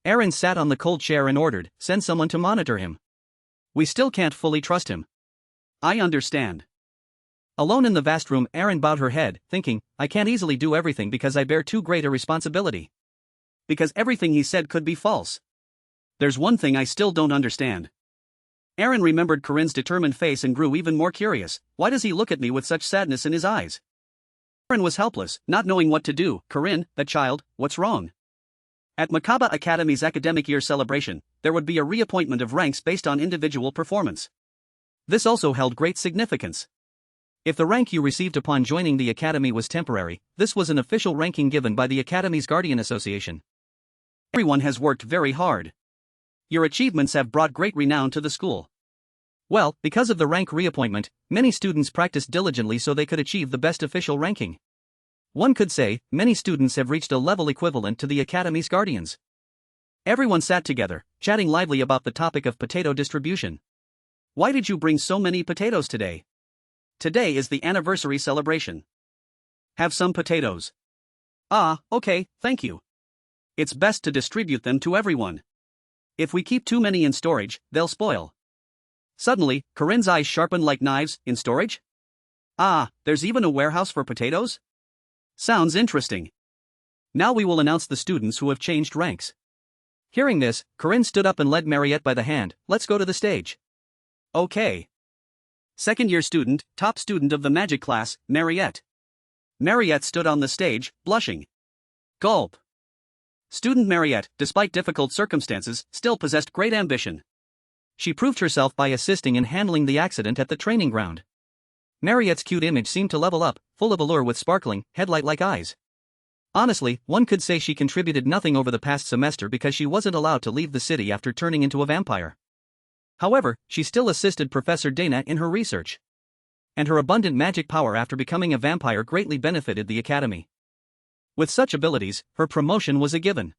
Aaron sat on the cold chair and ordered, send someone to monitor him. We still can't fully trust him. I understand. Alone in the vast room, Aaron bowed her head, thinking, I can't easily do everything because I bear too great a responsibility. Because everything he said could be false. There's one thing I still don't understand. Aaron remembered Corinne's determined face and grew even more curious. Why does he look at me with such sadness in his eyes? Aaron was helpless, not knowing what to do. Corinne, that child, what's wrong? At Makaba Academy's academic year celebration, there would be a reappointment of ranks based on individual performance. This also held great significance. If the rank you received upon joining the academy was temporary, this was an official ranking given by the Academy's Guardian Association. Everyone has worked very hard. Your achievements have brought great renown to the school. Well, because of the rank reappointment, many students practiced diligently so they could achieve the best official ranking. One could say, many students have reached a level equivalent to the Academy's guardians. Everyone sat together, chatting lively about the topic of potato distribution. Why did you bring so many potatoes today? Today is the anniversary celebration. Have some potatoes. Ah, okay, thank you. It's best to distribute them to everyone. If we keep too many in storage, they'll spoil. Suddenly, Corinne's eyes sharpened like knives. In storage? Ah, there's even a warehouse for potatoes? Sounds interesting. Now we will announce the students who have changed ranks. Hearing this, Corinne stood up and led Marriott by the hand. Let's go to the stage. Okay. Second-year student, top student of the magic class, Marriott. Marriott stood on the stage, blushing. Gulp. Student Marriott, despite difficult circumstances, still possessed great ambition. She proved herself by assisting in handling the accident at the training ground. Marriott's cute image seemed to level up, full of allure with sparkling, headlight-like eyes. Honestly, one could say she contributed nothing over the past semester because she wasn't allowed to leave the city after turning into a vampire. However, she still assisted Professor Dana in her research. And her abundant magic power after becoming a vampire greatly benefited the academy. With such abilities, her promotion was a given.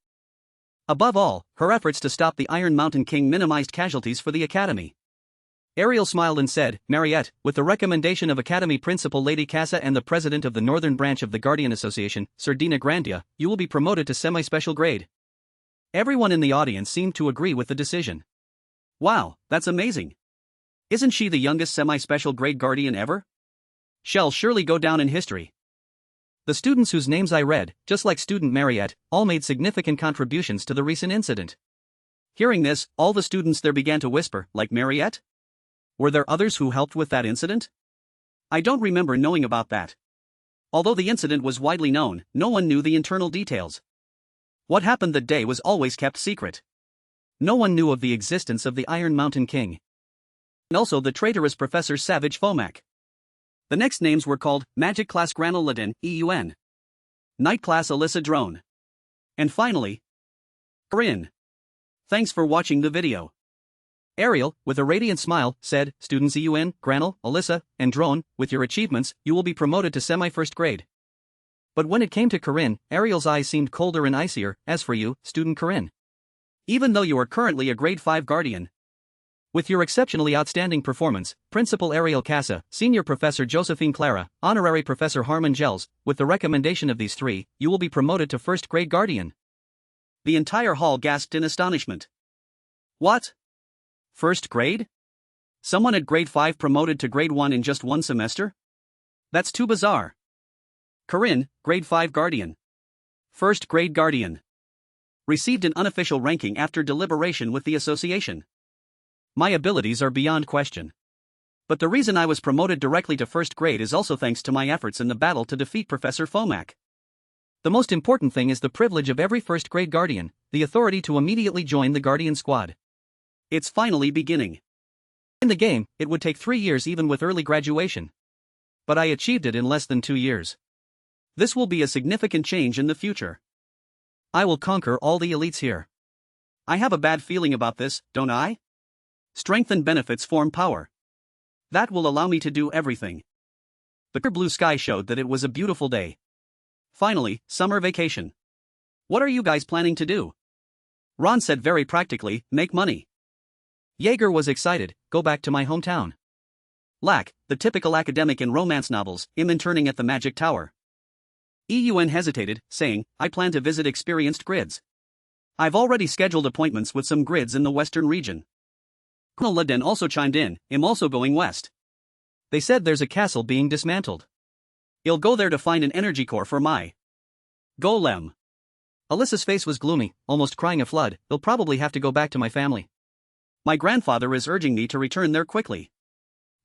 Above all, her efforts to stop the Iron Mountain King minimized casualties for the academy. Ariel smiled and said, Marriott, with the recommendation of Academy Principal Lady Casa and the President of the Northern Branch of the Guardian Association, Sir Dina Grandia, you will be promoted to semi-special grade. Everyone in the audience seemed to agree with the decision. Wow, that's amazing. Isn't she the youngest semi-special grade guardian ever? She'll surely go down in history. The students whose names I read, just like student Marriott, all made significant contributions to the recent incident. Hearing this, all the students there began to whisper, like Marriott? Were there others who helped with that incident? I don't remember knowing about that. Although the incident was widely known, no one knew the internal details. What happened that day was always kept secret. No one knew of the existence of the Iron Mountain King. And also the traitorous Professor Savage Fomac. The next names were called Magic Class Granul Ladin, EUN. Night Class Alyssa Drone. And finally, Corinne. Thanks for watching the video. Ariel, with a radiant smile, said, Students EUN, Granul, Alyssa, and Drone, with your achievements, you will be promoted to semi-first grade. But when it came to Corinne, Ariel's eyes seemed colder and icier. As for you, student Corinne. Even though you are currently a grade 5 guardian, with your exceptionally outstanding performance, Principal Ariel Casa, Senior Professor Josephine Clara, Honorary Professor Harmon Gels, with the recommendation of these three, you will be promoted to first grade guardian. The entire hall gasped in astonishment. What? First grade? Someone at grade 5 promoted to grade 1 in just one semester? That's too bizarre. Corinne, grade 5 guardian. First grade guardian. Received an unofficial ranking after deliberation with the association. My abilities are beyond question. But the reason I was promoted directly to first grade is also thanks to my efforts in the battle to defeat Professor Fomak. The most important thing is the privilege of every first grade guardian, the authority to immediately join the guardian squad. It's finally beginning. In the game, it would take 3 years even with early graduation. But I achieved it in less than 2 years. This will be a significant change in the future. I will conquer all the elites here. I have a bad feeling about this, don't I? Strength and benefits form power. That will allow me to do everything. The clear blue sky showed that it was a beautiful day. Finally, summer vacation. What are you guys planning to do? Ron said very practically, make money. Jaeger was excited, go back to my hometown. Lack, the typical academic in romance novels, him interning at the Magic Tower. Eun hesitated, saying, I plan to visit experienced grids. I've already scheduled appointments with some grids in the western region. Colonel Laden also chimed in, I'm also going west. They said there's a castle being dismantled. I'll go there to find an energy core for my golem. Alyssa's face was gloomy, almost crying a flood. I'll probably have to go back to my family. My grandfather is urging me to return there quickly.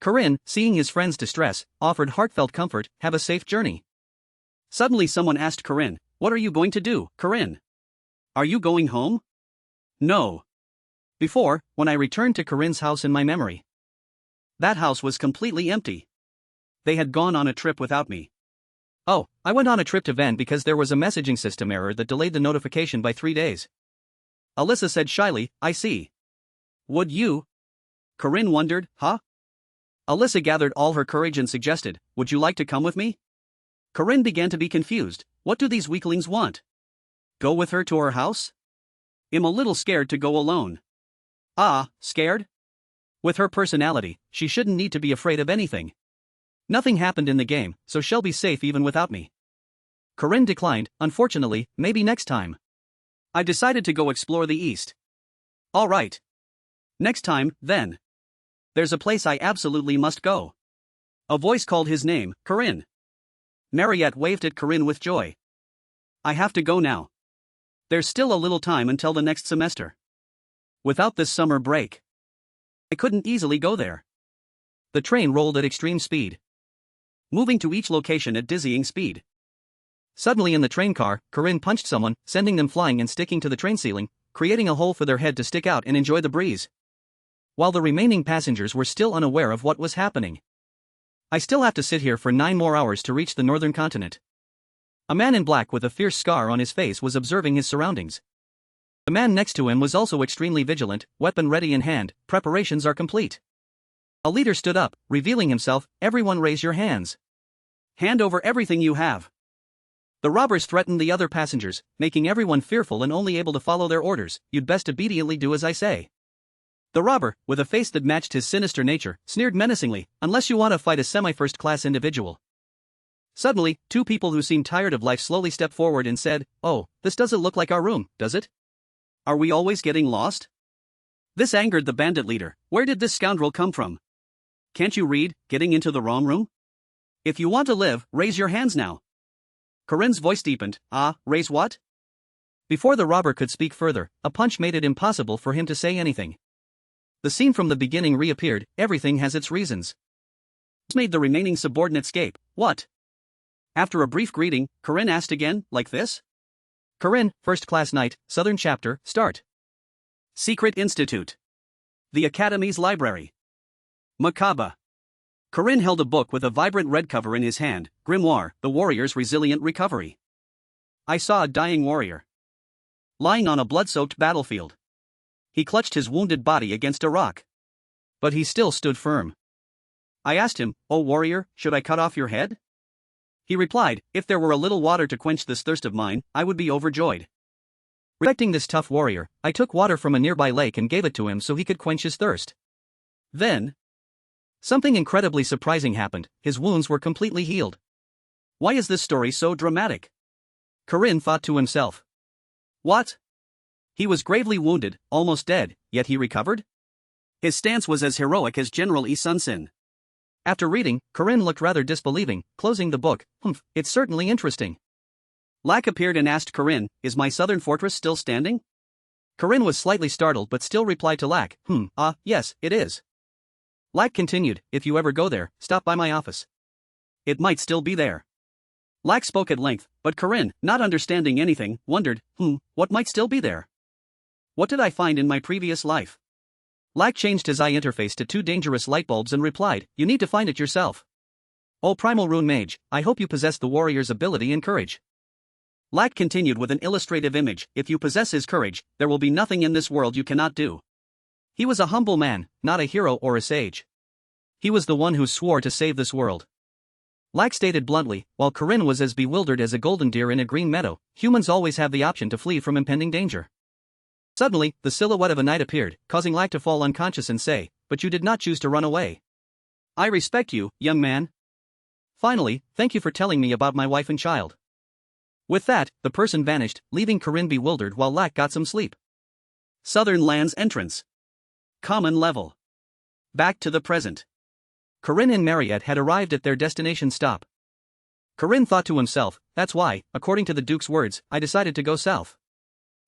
Corinne, seeing his friend's distress, offered heartfelt comfort, have a safe journey. Suddenly someone asked Corinne, what are you going to do, Corinne? Are you going home? No. Before, when I returned to Corinne's house in my memory, that house was completely empty. They had gone on a trip without me. Oh, I went on a trip to Venn because there was a messaging system error that delayed the notification by 3 days. Alyssa said shyly, I see. Would you? Corinne wondered, huh? Alyssa gathered all her courage and suggested, would you like to come with me? Corinne began to be confused, what do these weaklings want? Go with her to her house? I'm a little scared to go alone. Ah, scared? With her personality, she shouldn't need to be afraid of anything. Nothing happened in the game, so she'll be safe even without me. Corinne declined, unfortunately, maybe next time. I decided to go explore the east. All right. Next time, then. There's a place I absolutely must go. A voice called his name, Corinne. Marriott waved at Corinne with joy. I have to go now. There's still a little time until the next semester. Without this summer break, I couldn't easily go there. The train rolled at extreme speed, moving to each location at dizzying speed. Suddenly in the train car, Corinne punched someone, sending them flying and sticking to the train ceiling, creating a hole for their head to stick out and enjoy the breeze. While the remaining passengers were still unaware of what was happening. I still have to sit here for 9 more hours to reach the northern continent. A man in black with a fierce scar on his face was observing his surroundings. The man next to him was also extremely vigilant, weapon ready in hand, preparations are complete. A leader stood up, revealing himself, everyone raise your hands. Hand over everything you have. The robbers threatened the other passengers, making everyone fearful and only able to follow their orders, you'd best obediently do as I say. The robber, with a face that matched his sinister nature, sneered menacingly, unless you want to fight a semi-first class individual. Suddenly, 2 people who seemed tired of life slowly stepped forward and said, oh, this doesn't look like our room, does it? Are we always getting lost? This angered the bandit leader, where did this scoundrel come from? Can't you read, getting into the wrong room? If you want to live, raise your hands now. Corinne's voice deepened, raise what? Before the robber could speak further, a punch made it impossible for him to say anything. The scene from the beginning reappeared, everything has its reasons. This made the remaining subordinates escape, what? After a brief greeting, Corinne asked again, like this? Corinne, First Class Knight, Southern Chapter, start. Secret Institute. The Academy's Library. Makaba. Corinne held a book with a vibrant red cover in his hand, Grimoire, the Warrior's Resilient Recovery. I saw a dying warrior, lying on a blood-soaked battlefield. He clutched his wounded body against a rock. But he still stood firm. I asked him, "Oh warrior, should I cut off your head?" He replied, "If there were a little water to quench this thirst of mine, I would be overjoyed." Respecting this tough warrior, I took water from a nearby lake and gave it to him so he could quench his thirst. Then, something incredibly surprising happened, his wounds were completely healed. Why is this story so dramatic? Corinne thought to himself. What? He was gravely wounded, almost dead, yet he recovered? His stance was as heroic as General Yi Sun-sin. After reading, Corinne looked rather disbelieving, closing the book. It's certainly interesting. Lack appeared and asked Corinne, "Is my southern fortress still standing?" Corinne was slightly startled but still replied to Lack, yes, it is. Lack continued, if you ever go there, stop by my office. It might still be there. Lack spoke at length, but Corinne, not understanding anything, wondered, what might still be there? What did I find in my previous life? Lack changed his eye interface to 2 dangerous light bulbs and replied, you need to find it yourself. Oh Primal Rune Mage, I hope you possess the warrior's ability and courage. Lack continued with an illustrative image, if you possess his courage, there will be nothing in this world you cannot do. He was a humble man, not a hero or a sage. He was the one who swore to save this world. Lack stated bluntly, while Corinne was as bewildered as a golden deer in a green meadow, humans always have the option to flee from impending danger. Suddenly, the silhouette of a knight appeared, causing Lack to fall unconscious and say, but you did not choose to run away. I respect you, young man. Finally, thank you for telling me about my wife and child. With that, the person vanished, leaving Corinne bewildered while Lack got some sleep. Southern Lands entrance. Common level. Back to the present. Corinne and Marriott had arrived at their destination stop. Corinne thought to himself, that's why, according to the Duke's words, I decided to go south.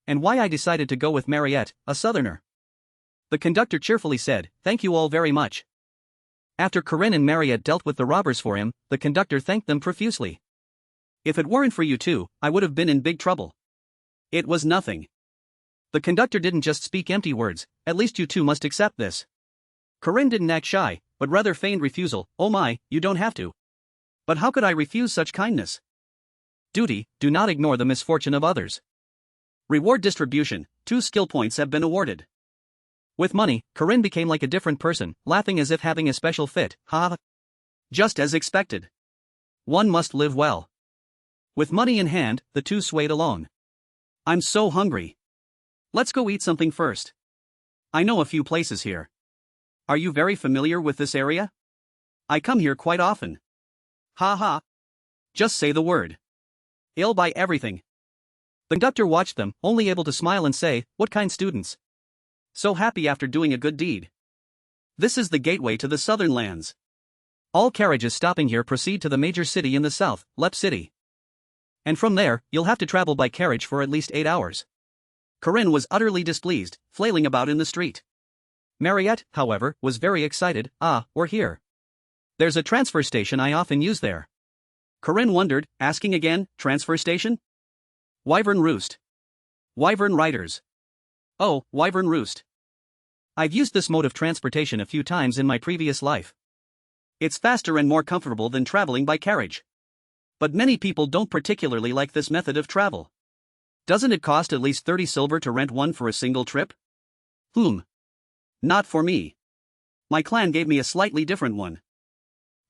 And why I decided to go with Marriott, a southerner. The conductor cheerfully said, thank you all very much. After Corinne and Marriott dealt with the robbers for him, the conductor thanked them profusely. If it weren't for you two, I would have been in big trouble. It was nothing. The conductor didn't just speak empty words, at least you two must accept this. Corinne didn't act shy, but rather feigned refusal, oh my, you don't have to. But how could I refuse such kindness? Duty, do not ignore the misfortune of others. Reward distribution, 2 skill points have been awarded. With money, Corinne became like a different person, laughing as if having a special fit, ha. Just as expected. One must live well. With money in hand, the two swayed along. I'm so hungry. Let's go eat something first. I know a few places here. Are you very familiar with this area? I come here quite often. Ha ha. Just say the word. I'll buy everything. The conductor watched them, only able to smile and say, what kind students? So happy after doing a good deed. This is the gateway to the southern lands. All carriages stopping here proceed to the major city in the south, Lep City. And from there, you'll have to travel by carriage for at least 8 hours. Corinne was utterly displeased, flailing about in the street. Marriott, however, was very excited, we're here. There's a transfer station I often use there. Corinne wondered, asking again, transfer station? Wyvern Roost. Wyvern Riders. Oh, Wyvern Roost. I've used this mode of transportation a few times in my previous life. It's faster and more comfortable than traveling by carriage. But many people don't particularly like this method of travel. Doesn't it cost at least 30 silver to rent one for a single trip? Not for me. My clan gave me a slightly different one.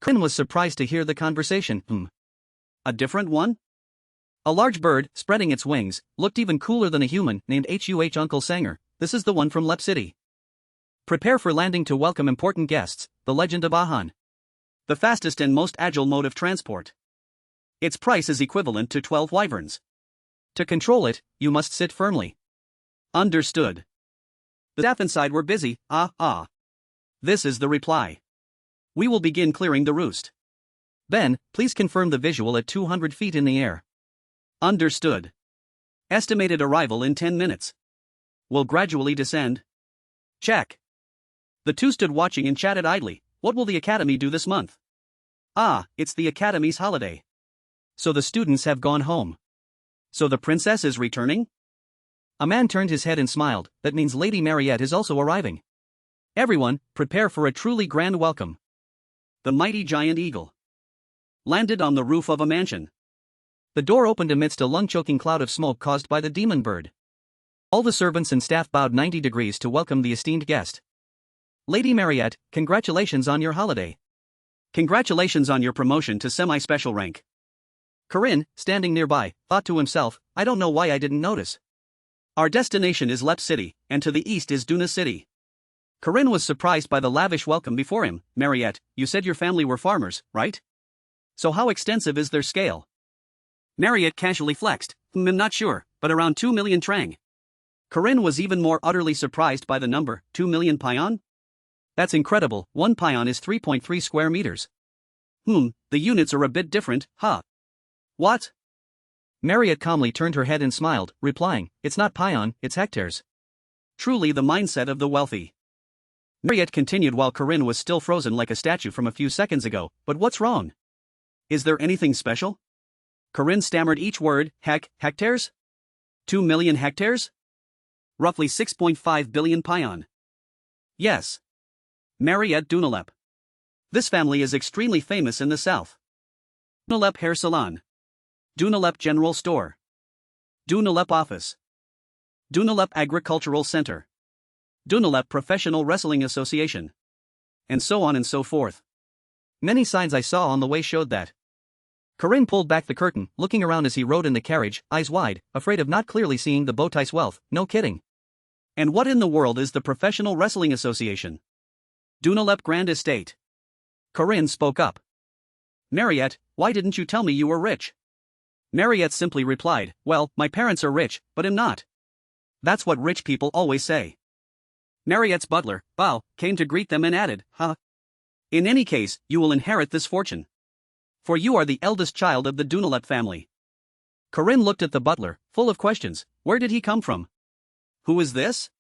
Corinne was surprised to hear the conversation. A different one? A large bird, spreading its wings, looked even cooler than a human, named HUH Uncle Sanger. This is the one from Lep City. Prepare for landing to welcome important guests, the legend of Ahan. The fastest and most agile mode of transport. Its price is equivalent to 12 wyverns. To control it, you must sit firmly. Understood. The staff inside were busy, This is the reply. We will begin clearing the roost. Then, please confirm the visual at 200 feet in the air. Understood. Estimated arrival in 10 minutes. Will gradually descend. Check. The two stood watching and chatted idly. What will the academy do this month? It's the academy's holiday. So the students have gone home. So the princess is returning? A man turned his head and smiled, that means Lady Marriott is also arriving. Everyone, prepare for a truly grand welcome. The mighty giant eagle landed on the roof of a mansion. The door opened amidst a lung-choking cloud of smoke caused by the demon bird. All the servants and staff bowed 90 degrees to welcome the esteemed guest. Lady Marriott, congratulations on your holiday. Congratulations on your promotion to semi-special rank. Corinne, standing nearby, thought to himself, I don't know why I didn't notice. Our destination is Lep City, and to the east is Duna City. Corinne was surprised by the lavish welcome before him. Marriott, you said your family were farmers, right? So how extensive is their scale? Marriott casually flexed, I'm not sure, but around 2 million trang. Corinne was even more utterly surprised by the number, 2 million pion? That's incredible, 1 pion is 3.3 square meters. The units are a bit different, huh? What? Marriott calmly turned her head and smiled, replying, it's not pion, it's hectares. Truly the mindset of the wealthy. Marriott continued while Corinne was still frozen like a statue from a few seconds ago. But what's wrong? Is there anything special? Corinne stammered each word. Hectares? 2 million hectares? Roughly 6.5 billion pion. Yes. Marriott Dunalep. This family is extremely famous in the south. Dunalep Hair Salon. Dunalep General Store. Dunalep Office. Dunalep Agricultural Center. Dunalep Professional Wrestling Association. And so on and so forth. Many signs I saw on the way showed that. Corinne pulled back the curtain, looking around as he rode in the carriage, eyes wide, afraid of not clearly seeing the Bowtie's wealth. No kidding. And what in the world is the Professional Wrestling Association? Dunalep Grand Estate. Corinne spoke up. Marriott, why didn't you tell me you were rich? Marriott simply replied, well, my parents are rich, but I'm not. That's what rich people always say. Marriott's butler, Bao, came to greet them and added, in any case, you will inherit this fortune. For you are the eldest child of the Dunalep family. Corinne looked at the butler, full of questions. Where did he come from? Who is this?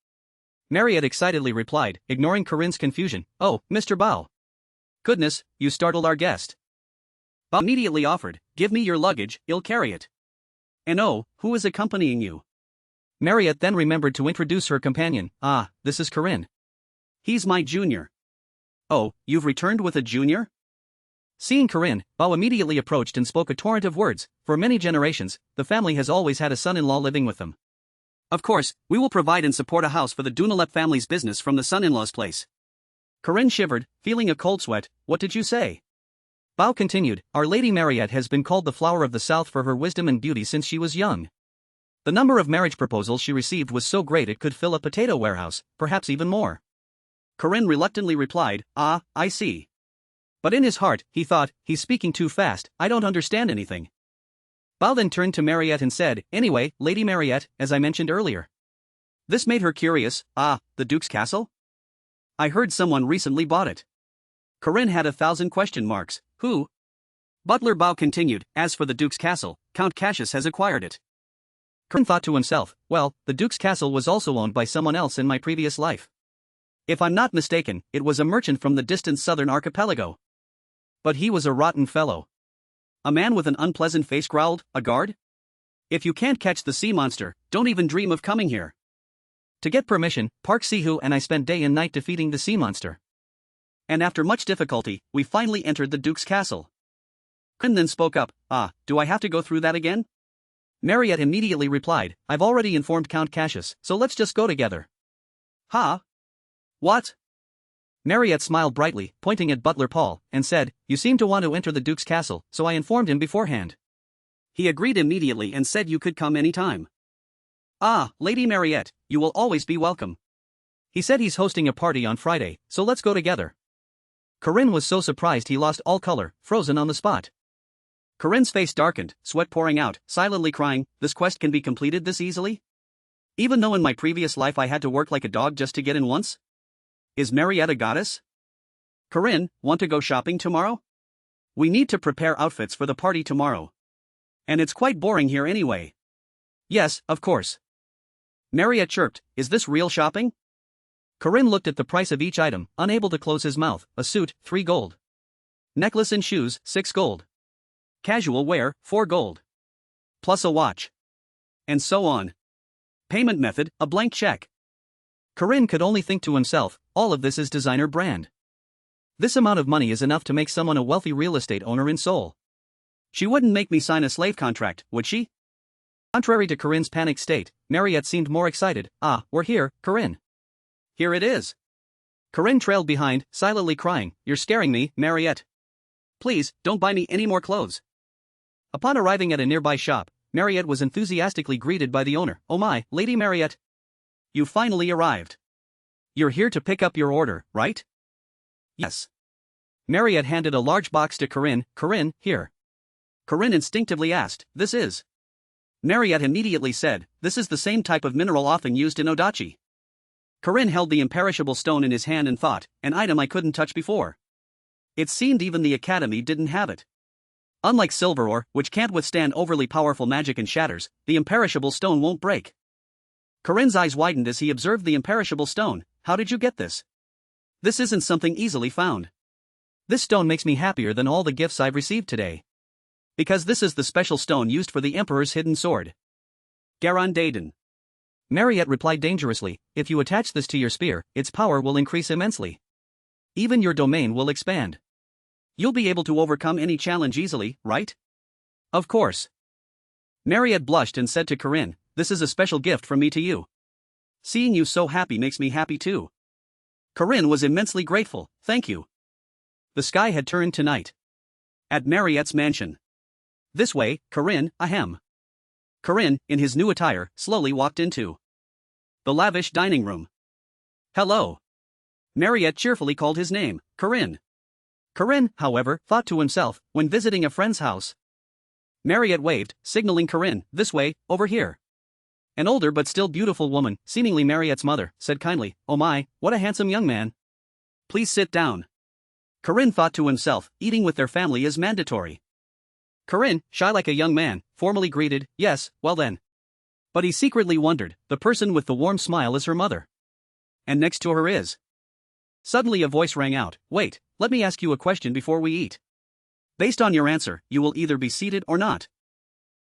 Marriott excitedly replied, ignoring Corinne's confusion. Oh, Mr. Bao. Goodness, you startled our guest. Bao immediately offered, give me your luggage, I'll carry it. And oh, who is accompanying you? Marriott then remembered to introduce her companion. Ah, this is Corinne. He's my junior. Oh, you've returned with a junior? Seeing Corinne, Bao immediately approached and spoke a torrent of words. For many generations, the family has always had a son-in-law living with them. Of course, we will provide and support a house for the Dunalep family's business from the son-in-law's place. Corinne shivered, feeling a cold sweat. What did you say? Bao continued, Our Lady Marriott has been called the flower of the South for her wisdom and beauty since she was young. The number of marriage proposals she received was so great it could fill a potato warehouse, perhaps even more. Corinne reluctantly replied, Ah, I see. But in his heart, he thought, he's speaking too fast, I don't understand anything. Bao then turned to Marriott and said, Anyway, Lady Marriott, as I mentioned earlier. This made her curious. Ah, the Duke's castle? I heard someone recently bought it. Corinne had 1,000 question marks. Who? Butler Bao continued, As for the Duke's castle, Count Cassius has acquired it. Corinne thought to himself, well, the Duke's castle was also owned by someone else in my previous life. If I'm not mistaken, it was a merchant from the distant southern archipelago. But he was a rotten fellow. A man with an unpleasant face growled, A guard? If you can't catch the sea monster, don't even dream of coming here. To get permission, Park Ciu and I spent day and night defeating the sea monster. And after much difficulty, we finally entered the Duke's castle. Corinne then spoke up, Ah, do I have to go through that again? Marriott immediately replied, I've already informed Count Cassius, so let's just go together. What? Marriott smiled brightly, pointing at Butler Paul, and said, You seem to want to enter the Duke's castle, so I informed him beforehand. He agreed immediately and said you could come any time. Ah, Lady Marriott, you will always be welcome. He said he's hosting a party on Friday, so let's go together. Corinne was so surprised he lost all color, frozen on the spot. Corinne's face darkened, sweat pouring out, silently crying, This quest can be completed this easily? Even though in my previous life I had to work like a dog just to get in once? Is Marriott a goddess? Corinne, want to go shopping tomorrow? We need to prepare outfits for the party tomorrow. And it's quite boring here anyway. Yes, of course. Marriott chirped, Is this real shopping? Corinne looked at the price of each item, unable to close his mouth. A suit, 3 gold. Necklace and shoes, 6 gold. Casual wear, 4 gold. Plus a watch. And so on. Payment method, a blank check. Corinne could only think to himself, all of this is designer brand. This amount of money is enough to make someone a wealthy real estate owner in Seoul. She wouldn't make me sign a slave contract, would she? Contrary to Corinne's panicked state, Marriott seemed more excited. Ah, we're here, Corinne. Here it is. Corinne trailed behind, silently crying, You're scaring me, Marriott. Please, don't buy me any more clothes. Upon arriving at a nearby shop, Marriott was enthusiastically greeted by the owner. Oh my, Lady Marriott. You finally arrived. You're here to pick up your order, right? Yes. Marriott handed a large box to Corinne. Corinne, here. Corinne instinctively asked, This is? Marriott immediately said, This is the same type of mineral often used in Odachi. Corinne held the imperishable stone in his hand and thought, An item I couldn't touch before. It seemed even the Academy didn't have it. Unlike silver ore, which can't withstand overly powerful magic and shatters, the imperishable stone won't break. Corinne's eyes widened as he observed the imperishable stone. How did you get this? This isn't something easily found. This stone makes me happier than all the gifts I've received today. Because this is the special stone used for the Emperor's hidden sword. Garon Daden. Marriott replied dangerously, if you attach this to your spear, its power will increase immensely. Even your domain will expand. You'll be able to overcome any challenge easily, right? Of course. Marriott blushed and said to Corinne, this is a special gift from me to you. Seeing you so happy makes me happy too. Corinne was immensely grateful, thank you. The sky had turned to night. At Marriott's mansion. This way, Corinne, ahem. Corinne, in his new attire, slowly walked into the lavish dining room. Hello. Marriott cheerfully called his name, Corinne. Corinne, however, thought to himself, when visiting a friend's house. Marriott waved, signaling Corinne, this way, over here. An older but still beautiful woman, seemingly Marriott's mother, said kindly, oh my, what a handsome young man. Please sit down. Corinne thought to himself, eating with their family is mandatory. Corinne, shy like a young man, formally greeted, yes, well then. But he secretly wondered, the person with the warm smile is her mother. And next to her is. Suddenly a voice rang out, wait, let me ask you a question before we eat. Based on your answer, you will either be seated or not.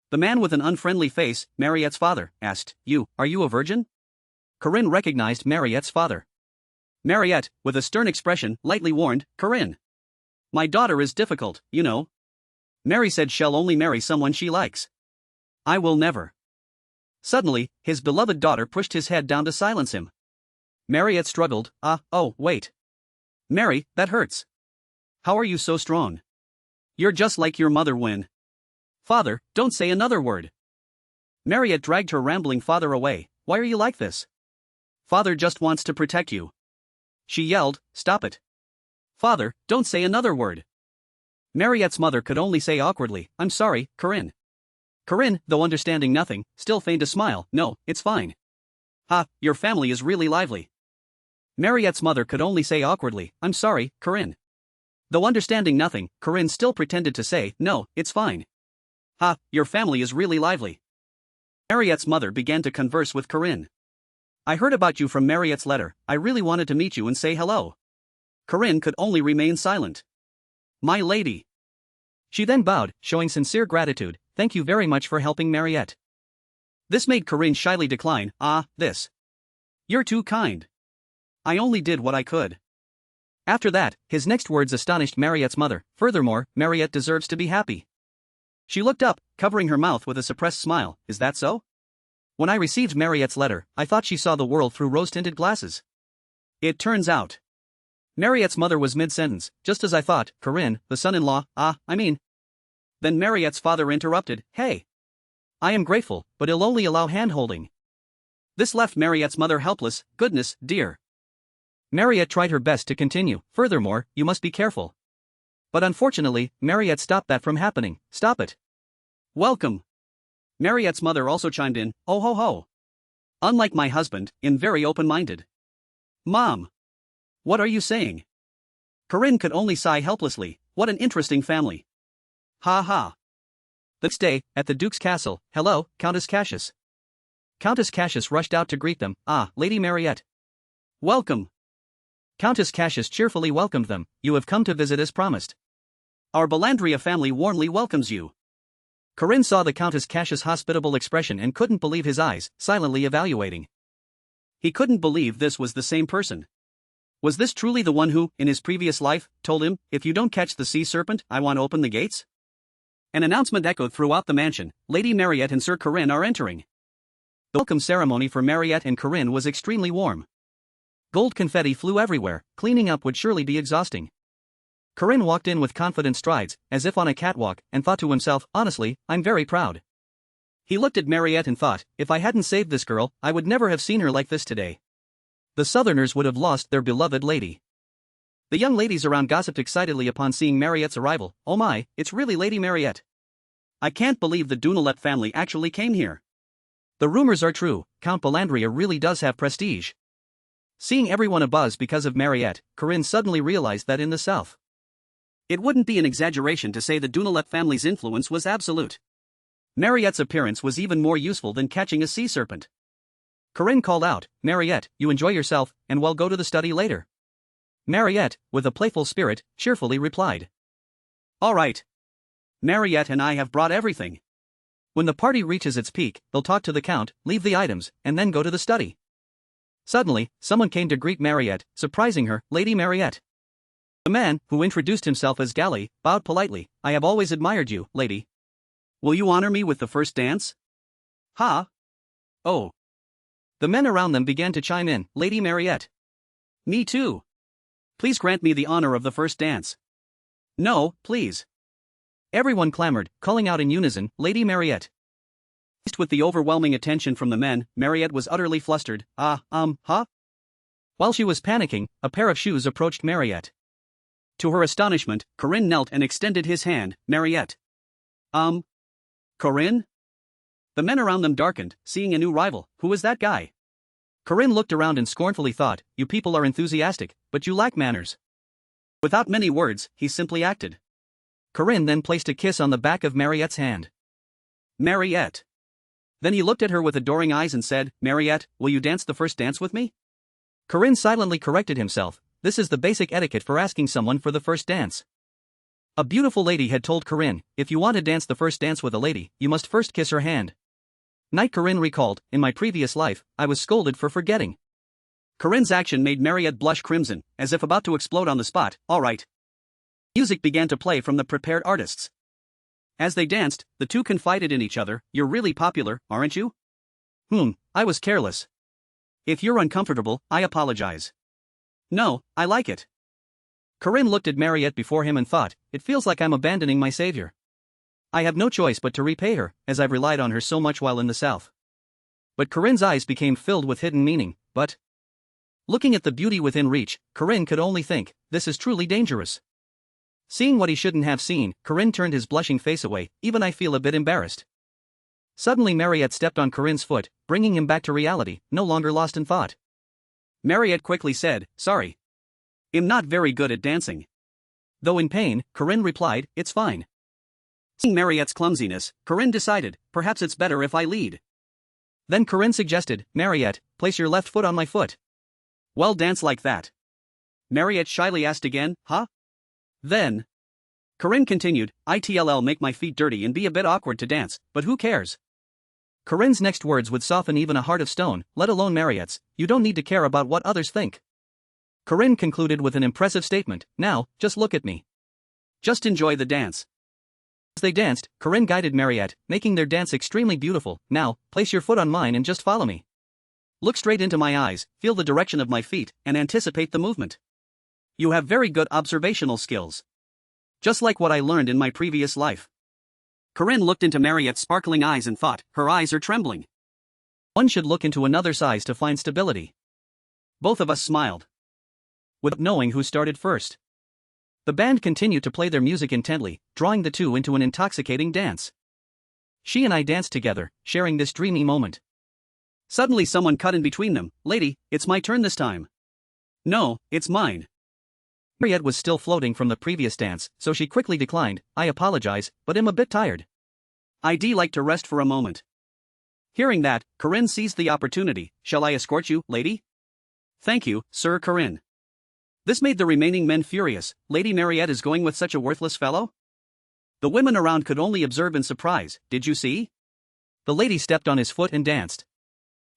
The man with an unfriendly face, Marriott's father, asked, are you a virgin? Corinne recognized Marriott's father. Marriott, with a stern expression, lightly warned, Corinne. My daughter is difficult, you know. Mary said she'll only marry someone she likes. I will never. Suddenly, his beloved daughter pushed his head down to silence him. Marriott struggled, oh, wait. Mary, that hurts. How are you so strong? You're just like your mother when. Father, don't say another word. Marriott dragged her rambling father away. Why are you like this? Father just wants to protect you. She yelled, stop it. Father, don't say another word. Marriott's mother could only say awkwardly, I'm sorry, Corinne. Corinne, though understanding nothing, still feigned a smile, no, it's fine. Your family is really lively. Marriott's mother could only say awkwardly, I'm sorry, Corinne. Though understanding nothing, Corinne still pretended to say, no, it's fine. Your family is really lively. Marriott's mother began to converse with Corinne. I heard about you from Marriott's letter, I really wanted to meet you and say hello. Corinne could only remain silent. My lady. She then bowed, showing sincere gratitude, thank you very much for helping Marriott. This made Corinne shyly decline, this. You're too kind. I only did what I could. After that, his next words astonished Marriott's mother, furthermore, Marriott deserves to be happy. She looked up, covering her mouth with a suppressed smile, is that so? When I received Marriott's letter, I thought she saw the world through rose-tinted glasses. It turns out. Marriott's mother was mid-sentence, just as I thought, Corinne, the son-in-law, Then Marriott's father interrupted, hey. I am grateful, but it'll only allow hand-holding. This left Marriott's mother helpless, goodness, dear. Marriott tried her best to continue, furthermore, you must be careful. But unfortunately, Marriott stopped that from happening, stop it. Welcome. Marriott's mother also chimed in, oh ho ho. Unlike my husband, very open-minded. Mom. What are you saying? Corinne could only sigh helplessly, what an interesting family. Ha. The next day, at the Duke's castle, hello, Countess Cassius. Countess Cassius rushed out to greet them, Lady Marriott. Welcome. Countess Cassius cheerfully welcomed them, you have come to visit as promised. Our Belandria family warmly welcomes you. Corinne saw the Countess Cassius' hospitable expression and couldn't believe his eyes, silently evaluating. He couldn't believe this was the same person. Was this truly the one who, in his previous life, told him, if you don't catch the sea serpent, I want to open the gates? An announcement echoed throughout the mansion, Lady Marriott and Sir Corinne are entering. The welcome ceremony for Marriott and Corinne was extremely warm. Gold confetti flew everywhere, cleaning up would surely be exhausting. Corinne walked in with confident strides, as if on a catwalk, and thought to himself, honestly, I'm very proud. He looked at Marriott and thought, if I hadn't saved this girl, I would never have seen her like this today. The Southerners would have lost their beloved lady. The young ladies around gossiped excitedly upon seeing Marriott's arrival, oh my, it's really Lady Marriott. I can't believe the Dueling family actually came here. The rumors are true, Count Belandria really does have prestige. Seeing everyone abuzz because of Marriott, Corinne suddenly realized that in the South, it wouldn't be an exaggeration to say the Dueling family's influence was absolute. Marriott's appearance was even more useful than catching a sea serpent. Corinne called out, Marriott, you enjoy yourself, and we'll go to the study later. Marriott, with a playful spirit, cheerfully replied. All right. Marriott and I have brought everything. When the party reaches its peak, they'll talk to the count, leave the items, and then go to the study. Suddenly, someone came to greet Marriott, surprising her, Lady Marriott. The man, who introduced himself as Galley, bowed politely. I have always admired you, lady. Will you honor me with the first dance? Ha! Oh. The men around them began to chime in, Lady Marriott. Me too. Please grant me the honor of the first dance. No, please. Everyone clamored, calling out in unison, Lady Marriott. Faced with the overwhelming attention from the men, Marriott was utterly flustered. Huh? While she was panicking, a pair of shoes approached Marriott. To her astonishment, Corinne knelt and extended his hand. Marriott. Corinne? The men around them darkened, seeing a new rival. Who is that guy? Corinne looked around and scornfully thought, you people are enthusiastic, but you lack manners. Without many words, he simply acted. Corinne then placed a kiss on the back of Marriott's hand. Marriott. Then he looked at her with adoring eyes and said, Marriott, will you dance the first dance with me? Corinne silently corrected himself. This is the basic etiquette for asking someone for the first dance. A beautiful lady had told Corinne, if you want to dance the first dance with a lady, you must first kiss her hand. Corinne recalled, in my previous life, I was scolded for forgetting. Corinne's action made Marriott blush crimson, as if about to explode on the spot. All right. Music began to play from the prepared artists. As they danced, the two confided in each other, you're really popular, aren't you? I was careless. If you're uncomfortable, I apologize. No, I like it. Corinne looked at Marriott before him and thought, it feels like I'm abandoning my savior. I have no choice but to repay her, as I've relied on her so much while in the South. But Corinne's eyes became filled with hidden meaning, but... Looking at the beauty within reach, Corinne could only think, this is truly dangerous. Seeing what he shouldn't have seen, Corinne turned his blushing face away, even I feel a bit embarrassed. Suddenly Marriott stepped on Corinne's foot, bringing him back to reality, no longer lost in thought. Marriott quickly said, sorry. I'm not very good at dancing. Though in pain, Corinne replied, it's fine. Seeing Marriott's clumsiness, Corinne decided, perhaps it's better if I lead. Then Corinne suggested, Marriott, place your left foot on my foot. Well, dance like that. Marriott shyly asked again, huh? Then. Corinne continued, It'll make my feet dirty and be a bit awkward to dance, but who cares? Corinne's next words would soften even a heart of stone, let alone Marriott's, you don't need to care about what others think. Corinne concluded with an impressive statement, now, just look at me. Just enjoy the dance. As they danced, Corinne guided Marriott, making their dance extremely beautiful. Now, place your foot on mine and just follow me. Look straight into my eyes, feel the direction of my feet, and anticipate the movement. You have very good observational skills. Just like what I learned in my previous life. Corinne looked into Marriott's sparkling eyes and thought, her eyes are trembling. One should look into another's eyes to find stability. Both of us smiled. Without knowing who started first. The band continued to play their music intently, drawing the two into an intoxicating dance. She and I danced together, sharing this dreamy moment. Suddenly someone cut in between them. Lady, it's my turn this time. No, it's mine. Marriott was still floating from the previous dance, so she quickly declined, I apologize, but I'm a bit tired. I'd like to rest for a moment. Hearing that, Corinne seized the opportunity. Shall I escort you, lady? Thank you, Sir Corinne. This made the remaining men furious. Lady Marriott is going with such a worthless fellow? The women around could only observe in surprise. Did you see? The lady stepped on his foot and danced.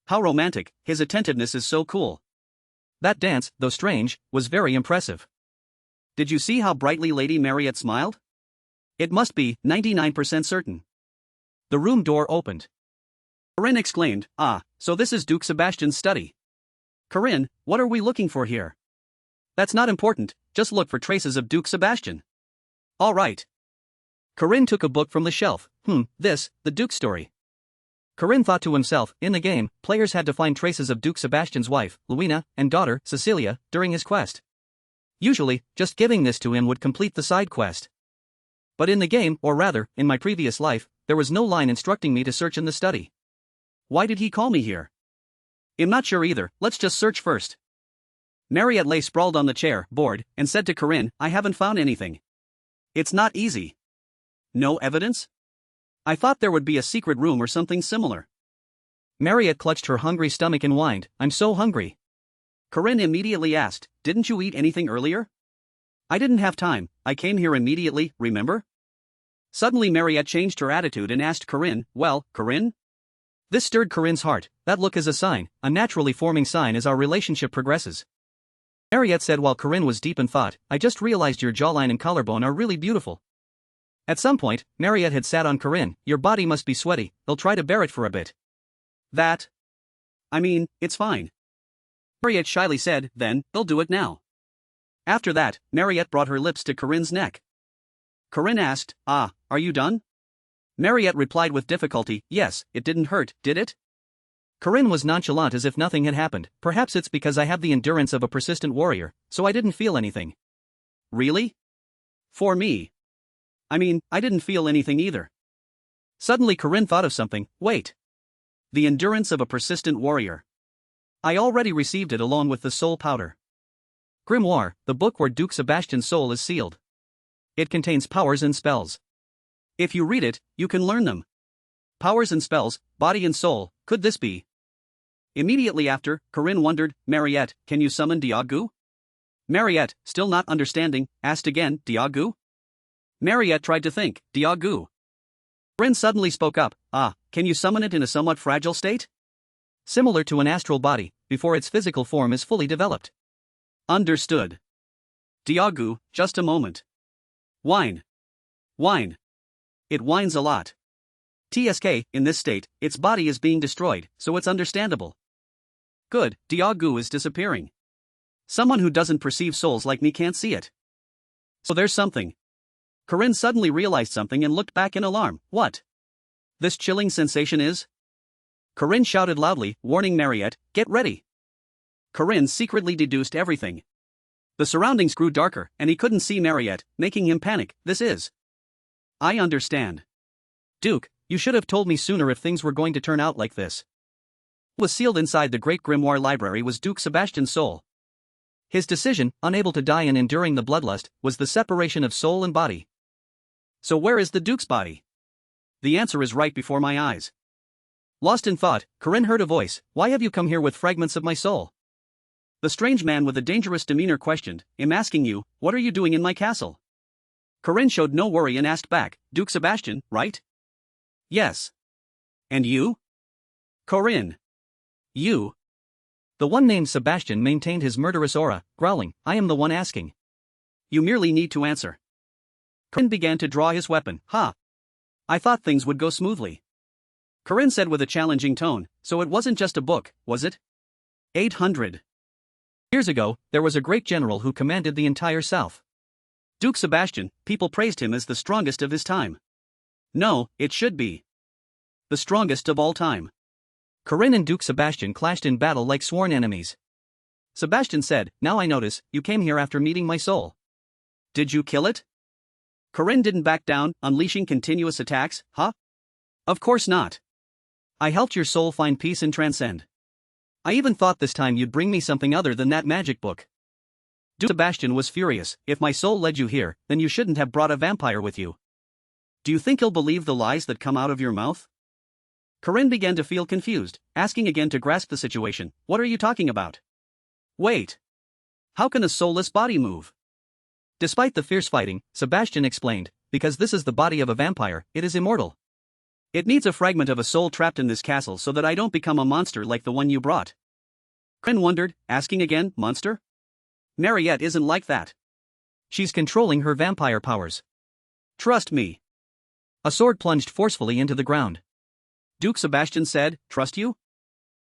How romantic, his attentiveness is so cool. That dance, though strange, was very impressive. Did you see how brightly Lady Marriott smiled? It must be 99% certain. The room door opened. Corinne exclaimed, so this is Duke Sebastian's study. Corinne, what are we looking for here? That's not important, just look for traces of Duke Sebastian. All right. Corinne took a book from the shelf. The Duke story. Corinne thought to himself, in the game, players had to find traces of Duke Sebastian's wife, Luina, and daughter, Cecilia, during his quest. Usually, just giving this to him would complete the side quest. But in the game, or rather, in my previous life, there was no line instructing me to search in the study. Why did he call me here? I'm not sure either, let's just search first. Marriott lay sprawled on the chair, bored, and said to Corinne, I haven't found anything. It's not easy. No evidence? I thought there would be a secret room or something similar. Marriott clutched her hungry stomach and whined, I'm so hungry. Corinne immediately asked, didn't you eat anything earlier? I didn't have time, I came here immediately, remember? Suddenly Marriott changed her attitude and asked Corinne, well, Corinne? This stirred Corinne's heart. That look is a sign, a naturally forming sign as our relationship progresses. Marriott said while Corinne was deep in thought, I just realized your jawline and collarbone are really beautiful. At some point, Marriott had sat on Corinne, your body must be sweaty, they'll try to bear it for a bit. I mean, it's fine. Marriott shyly said, then, they'll do it now. After that, Marriott brought her lips to Corinne's neck. Corinne asked, are you done? Marriott replied with difficulty, yes, it didn't hurt, did it? Corinne was nonchalant as if nothing had happened. Perhaps it's because I have the endurance of a persistent warrior, so I didn't feel anything. Really? For me. I mean, I didn't feel anything either. Suddenly Corinne thought of something, wait. The endurance of a persistent warrior. I already received it along with the soul powder. Grimoire, the book where Duke Sebastian's soul is sealed. It contains powers and spells. If you read it, you can learn them. Powers and spells, body and soul, could this be? Immediately after, Corinne wondered, Marriott, can you summon Diagu? Marriott, still not understanding, asked again, Diagu? Marriott tried to think, Diagu. Corinne suddenly spoke up, can you summon it in a somewhat fragile state? Similar to an astral body, before its physical form is fully developed. Understood. Diagu, just a moment. Whine. Whine. It whines a lot. TSK, in this state, its body is being destroyed, so it's understandable. Good, Diagu is disappearing. Someone who doesn't perceive souls like me can't see it. So there's something. Corinne suddenly realized something and looked back in alarm. What? This chilling sensation is? Corinne shouted loudly, warning Marriott, get ready. Corinne secretly deduced everything. The surroundings grew darker, and he couldn't see Marriott, making him panic. This is. I understand. Duke, you should have told me sooner if things were going to turn out like this. What was sealed inside the Great Grimoire Library was Duke Sebastian's soul. His decision, unable to die and enduring the bloodlust, was the separation of soul and body. So where is the Duke's body? The answer is right before my eyes. Lost in thought, Corinne heard a voice, why have you come here with fragments of my soul? The strange man with a dangerous demeanor questioned, I'm asking you, what are you doing in my castle? Corinne showed no worry and asked back, Duke Sebastian, right? Yes. And you? Corinne. You. The one named Sebastian maintained his murderous aura, growling, I am the one asking. You merely need to answer. Corinne began to draw his weapon. I thought things would go smoothly. Corinne said with a challenging tone, so it wasn't just a book, was it? 800 years ago, there was a great general who commanded the entire south. Duke Sebastian, people praised him as the strongest of his time. No, it should be the strongest of all time. Corinne and Duke Sebastian clashed in battle like sworn enemies. Sebastian said, now I notice, you came here after meeting my soul. Did you kill it? Corinne didn't back down, unleashing continuous attacks, Of course not. I helped your soul find peace and transcend. I even thought this time you'd bring me something other than that magic book. Duke Sebastian was furious, if my soul led you here, then you shouldn't have brought a vampire with you. Do you think he'll believe the lies that come out of your mouth? Corinne began to feel confused, asking again to grasp the situation, what are you talking about? Wait. How can a soulless body move? Despite the fierce fighting, Sebastian explained, because this is the body of a vampire, it is immortal. It needs a fragment of a soul trapped in this castle so that I don't become a monster like the one you brought. Corinne wondered, asking again, monster? Marriott isn't like that. She's controlling her vampire powers. Trust me. A sword plunged forcefully into the ground. Duke Sebastian said, trust you?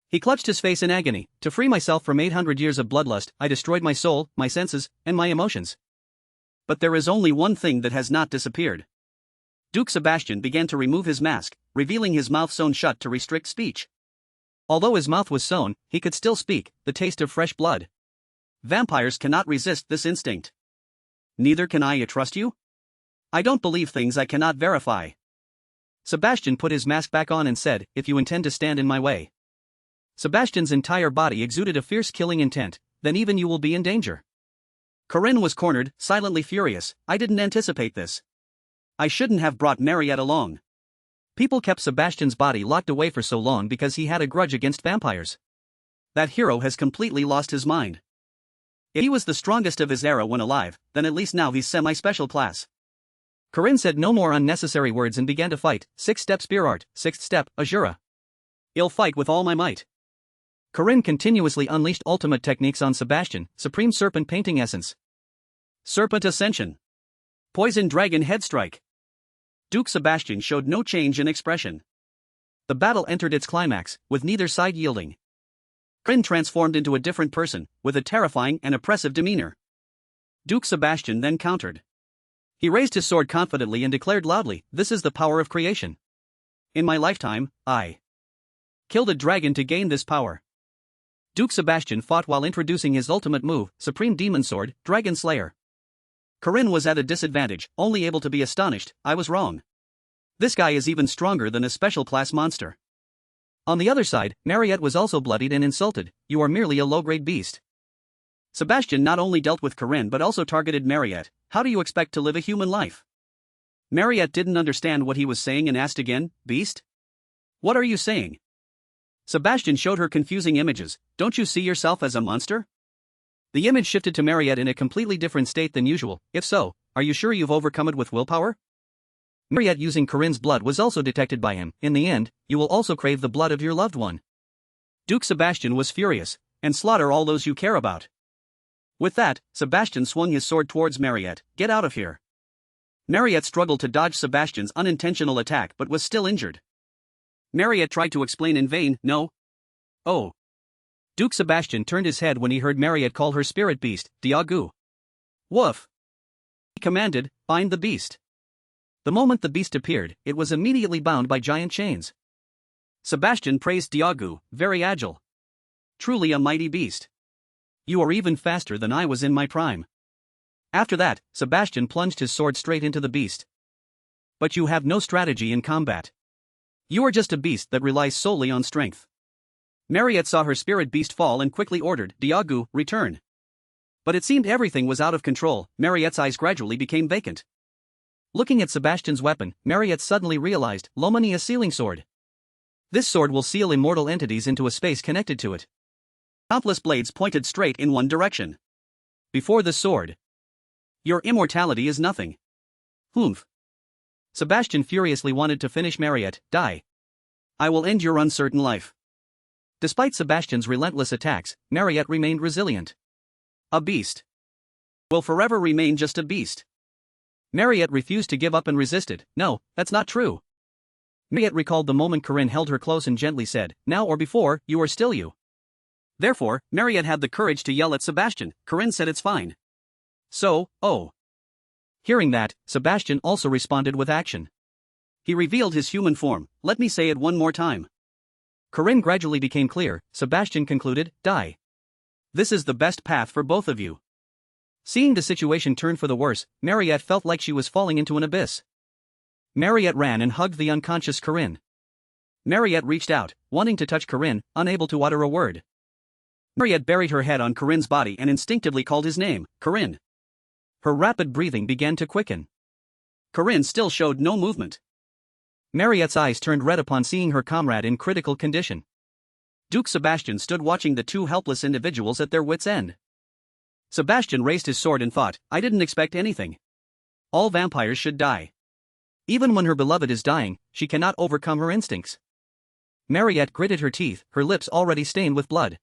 He clutched his face in agony. To free myself from 800 years of bloodlust, I destroyed my soul, my senses, and my emotions. But there is only one thing that has not disappeared. Duke Sebastian began to remove his mask, revealing his mouth sewn shut to restrict speech. Although his mouth was sewn, he could still speak, the taste of fresh blood. Vampires cannot resist this instinct. Neither can I trust you? I don't believe things I cannot verify. Sebastian put his mask back on and said, if you intend to stand in my way. Sebastian's entire body exuded a fierce killing intent, then even you will be in danger. Corinne was cornered, silently furious, I didn't anticipate this. I shouldn't have brought Marriott along. People kept Sebastian's body locked away for so long because he had a grudge against vampires. That hero has completely lost his mind. If he was the strongest of his era when alive, then at least now he's semi-special class. Corinne said no more unnecessary words and began to fight. 6-step spear art, 6th step, Azjura. I'll fight with all my might. Corinne continuously unleashed ultimate techniques on Sebastian. Supreme Serpent Painting Essence. Serpent Ascension. Poison Dragon Head Strike. Duke Sebastian showed no change in expression. The battle entered its climax, with neither side yielding. Corinne transformed into a different person, with a terrifying and oppressive demeanor. Duke Sebastian then countered. He raised his sword confidently and declared loudly, "This is the power of creation. In my lifetime, I killed a dragon to gain this power." Duke Sebastian fought while introducing his ultimate move, Supreme Demon Sword, Dragon Slayer. Corinne was at a disadvantage, only able to be astonished. I was wrong. This guy is even stronger than a special class monster. On the other side, Marriott was also bloodied and insulted. "You are merely a low-grade beast." Sebastian not only dealt with Corinne but also targeted Marriott. "How do you expect to live a human life?" Marriott didn't understand what he was saying and asked again, "Beast? What are you saying?" Sebastian showed her confusing images. "Don't you see yourself as a monster?" The image shifted to Marriott in a completely different state than usual. "If so, are you sure you've overcome it with willpower?" Marriott using Corinne's blood was also detected by him. "In the end, you will also crave the blood of your loved one." Duke Sebastian was furious, "And slaughter all those you care about." With that, Sebastian swung his sword towards Marriott. "Get out of here." Marriott struggled to dodge Sebastian's unintentional attack but was still injured. Marriott tried to explain in vain, "No." "Oh." Duke Sebastian turned his head when he heard Marriott call her spirit beast, Diagu. "Woof." He commanded, "Bind the beast." The moment the beast appeared, it was immediately bound by giant chains. Sebastian praised Diagu, "Very agile. Truly a mighty beast. You are even faster than I was in my prime." After that, Sebastian plunged his sword straight into the beast. "But you have no strategy in combat. You are just a beast that relies solely on strength." Marriott saw her spirit beast fall and quickly ordered, "Diagu, return." But it seemed everything was out of control. Marriott's eyes gradually became vacant. Looking at Sebastian's weapon, Marriott suddenly realized, "Lomani, a sealing sword. This sword will seal immortal entities into a space connected to it." Countless blades pointed straight in one direction. Before the sword, "Your immortality is nothing." "Humph." Sebastian furiously wanted to finish Marriott. "Die. I will end your uncertain life." Despite Sebastian's relentless attacks, Marriott remained resilient. "A beast. Will forever remain just a beast." Marriott refused to give up and resisted. "No, that's not true." Marriott recalled the moment Corinne held her close and gently said, "Now or before, you are still you." Therefore, Marriott had the courage to yell at Sebastian. Corinne said it's fine. So, oh. Hearing that, Sebastian also responded with action. He revealed his human form. "Let me say it one more time." Corinne gradually became clear. Sebastian concluded, "Die. This is the best path for both of you." Seeing the situation turn for the worse, Marriott felt like she was falling into an abyss. Marriott ran and hugged the unconscious Corinne. Marriott reached out, wanting to touch Corinne, unable to utter a word. Marriott buried her head on Corinne's body and instinctively called his name, "Corinne." Her rapid breathing began to quicken. Corinne still showed no movement. Marriott's eyes turned red upon seeing her comrade in critical condition. Duke Sebastian stood watching the two helpless individuals at their wits' end. Sebastian raised his sword and thought, "I didn't expect anything. All vampires should die." Even when her beloved is dying, she cannot overcome her instincts. Marriott gritted her teeth, her lips already stained with blood.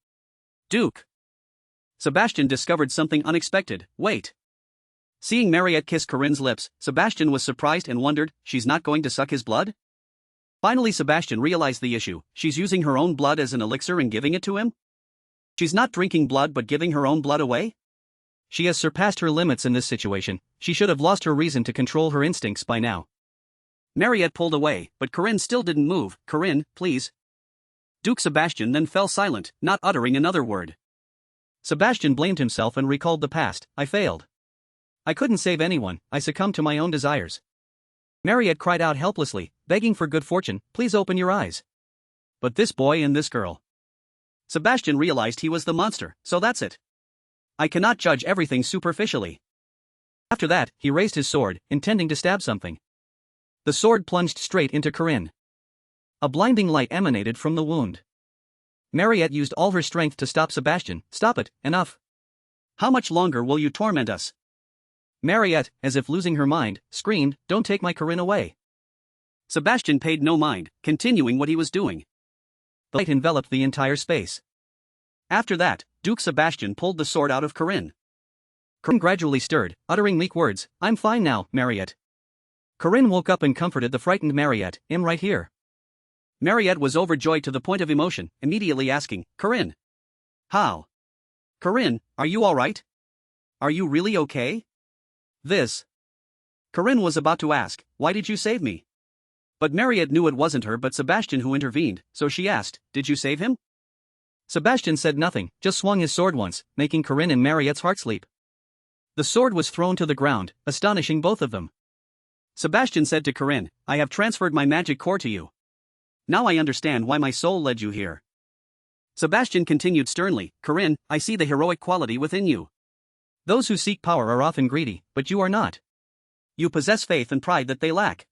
"Duke." Sebastian discovered something unexpected. "Wait." Seeing Marriott kiss Corinne's lips, Sebastian was surprised and wondered, she's not going to suck his blood? Finally Sebastian realized the issue. She's using her own blood as an elixir and giving it to him? She's not drinking blood but giving her own blood away? She has surpassed her limits in this situation. She should have lost her reason to control her instincts by now. Marriott pulled away, but Corinne still didn't move. "Corinne, please." Duke Sebastian then fell silent, not uttering another word. Sebastian blamed himself and recalled the past. "I failed. I couldn't save anyone, I succumbed to my own desires." Marriott cried out helplessly, begging for good fortune, "Please open your eyes." But this boy and this girl. Sebastian realized he was the monster, so that's it. I cannot judge everything superficially. After that, he raised his sword, intending to stab something. The sword plunged straight into Corinne. A blinding light emanated from the wound. Marriott used all her strength to stop Sebastian. Stop it, enough. How much longer will you torment us? Marriott, as if losing her mind, screamed, don't take my Corinne away. Sebastian paid no mind, continuing what he was doing. The light enveloped the entire space. After that, Duke Sebastian pulled the sword out of Corinne. Corinne gradually stirred, uttering meek words, I'm fine now, Marriott. Corinne woke up and comforted the frightened Marriott, I'm right here. Marriott was overjoyed to the point of emotion, immediately asking, Corinne. How? Corinne, are you alright? Are you really okay? This. Corinne was about to ask, why did you save me? But Marriott knew it wasn't her but Sebastian who intervened, so she asked, did you save him? Sebastian said nothing, just swung his sword once, making Corinne and Marriott's heart leap. The sword was thrown to the ground, astonishing both of them. Sebastian said to Corinne, I have transferred my magic core to you. Now I understand why my soul led you here. Sebastian continued sternly, Corinne, I see the heroic quality within you. Those who seek power are often greedy, but you are not. You possess faith and pride that they lack.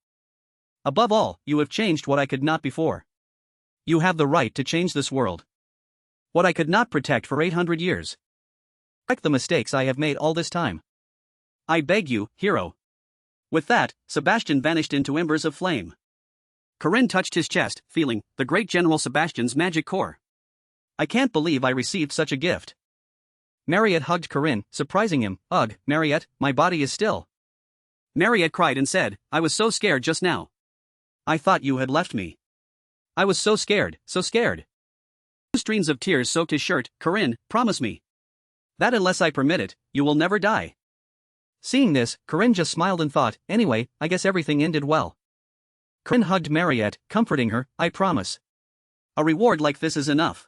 Above all, you have changed what I could not before. You have the right to change this world. What I could not protect for 800 years. Correct the mistakes I have made all this time. I beg you, hero. With that, Sebastian vanished into embers of flame. Corinne touched his chest, feeling the great General Sebastian's magic core. I can't believe I received such a gift. Marriott hugged Corinne, surprising him. Ugh, Marriott, my body is still. Marriott cried and said, I was so scared just now. I thought you had left me. I was so scared, so scared. 2 streams of tears soaked his shirt. Corinne, promise me that unless I permit it, you will never die. Seeing this, Corinne just smiled and thought, anyway, I guess everything ended well. Corinne hugged Marriott, comforting her, I promise. A reward like this is enough.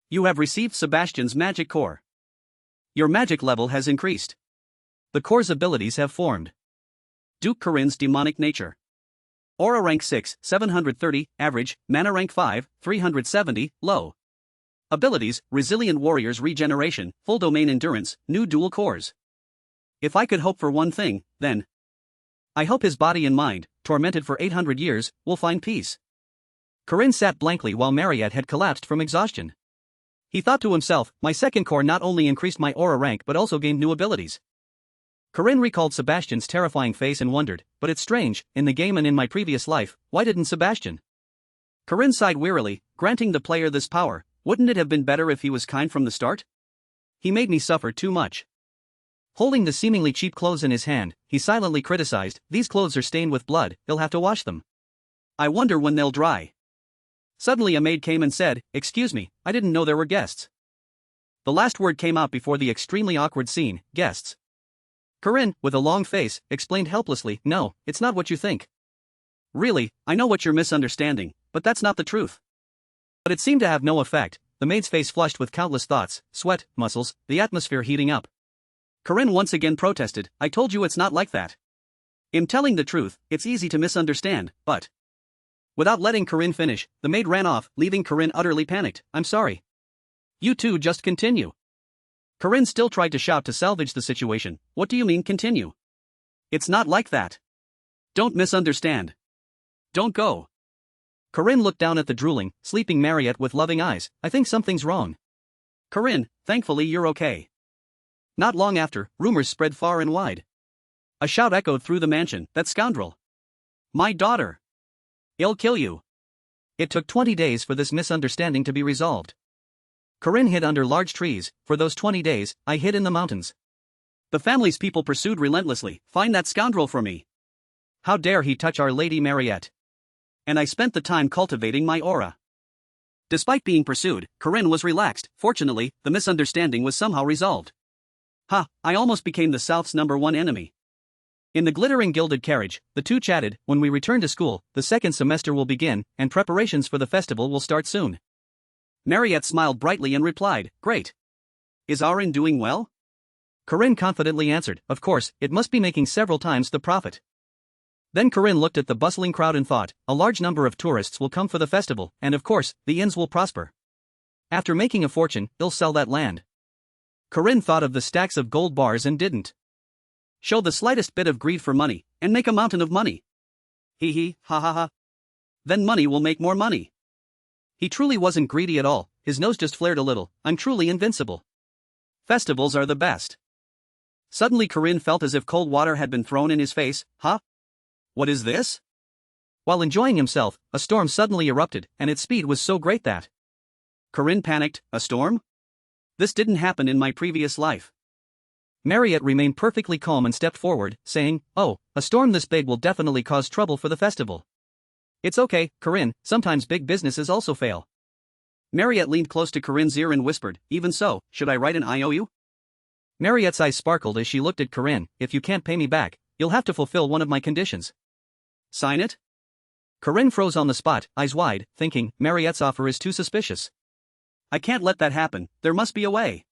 You have received Sebastian's magic core. Your magic level has increased. The core's abilities have formed. Duke Corinne's demonic nature. Aura rank 6, 730, average, mana rank 5, 370, low. Abilities, Resilient Warrior's Regeneration, Full Domain Endurance, New Dual Cores. If I could hope for one thing, then I hope his body and mind, tormented for 800 years, will find peace. Corinne sat blankly while Marriott had collapsed from exhaustion. He thought to himself, my second core not only increased my aura rank but also gained new abilities. Corinne recalled Sebastian's terrifying face and wondered, but it's strange, in the game and in my previous life, why didn't Sebastian? Corinne sighed wearily, granting the player this power, wouldn't it have been better if he was kind from the start? He made me suffer too much. Holding the seemingly cheap clothes in his hand, he silently criticized, these clothes are stained with blood, he'll have to wash them. I wonder when they'll dry. Suddenly a maid came and said, excuse me, I didn't know there were guests. The last word came out before the extremely awkward scene, guests. Corinne, with a long face, explained helplessly, no, it's not what you think. Really, I know what you're misunderstanding, but that's not the truth. But it seemed to have no effect, the maid's face flushed with countless thoughts, sweat, muscles, the atmosphere heating up. Corinne once again protested, I told you it's not like that. In telling the truth, it's easy to misunderstand, but... Without letting Corinne finish, the maid ran off, leaving Corinne utterly panicked, I'm sorry. You two just continue. Corinne still tried to shout to salvage the situation, what do you mean continue? It's not like that. Don't misunderstand. Don't go. Corinne looked down at the drooling, sleeping Marriott with loving eyes, I think something's wrong. Corinne, thankfully you're okay. Not long after, rumors spread far and wide. A shout echoed through the mansion, that scoundrel. My daughter. He'll kill you. It took 20 days for this misunderstanding to be resolved. Corinne hid under large trees, for those 20 days, I hid in the mountains. The family's people pursued relentlessly, find that scoundrel for me. How dare he touch Our Lady Marriott? And I spent the time cultivating my aura. Despite being pursued, Corinne was relaxed, fortunately, the misunderstanding was somehow resolved. Ha, I almost became the South's #1 enemy. In the glittering gilded carriage, the two chatted, when we return to school, the second semester will begin, and preparations for the festival will start soon. Marriott smiled brightly and replied, great. Is Aaron doing well? Corinne confidently answered, of course, it must be making several times the profit. Then Corinne looked at the bustling crowd and thought, a large number of tourists will come for the festival, and of course, the inns will prosper. After making a fortune, they'll sell that land. Corinne thought of the stacks of gold bars and didn't show the slightest bit of greed for money, and make a mountain of money. Hee hee, ha ha ha. then money will make more money. He truly wasn't greedy at all, his nose just flared a little. I'm truly invincible. Festivals are the best. Suddenly Corinne felt as if cold water had been thrown in his face. Huh? What is this? While enjoying himself, a storm suddenly erupted, and its speed was so great that Corinne panicked. A storm? This didn't happen in my previous life. Marriott remained perfectly calm and stepped forward, saying, "Oh, a storm this big will definitely cause trouble for the festival." "It's okay, Corinne, sometimes big businesses also fail." Marriott leaned close to Corinne's ear and whispered, "Even so, should I write an IOU?" Marriott's eyes sparkled as she looked at Corinne. "If you can't pay me back, you'll have to fulfill one of my conditions." "Sign it?" Corinne froze on the spot, eyes wide, thinking, Marriott's offer is too suspicious. "I can't let that happen, there must be a way."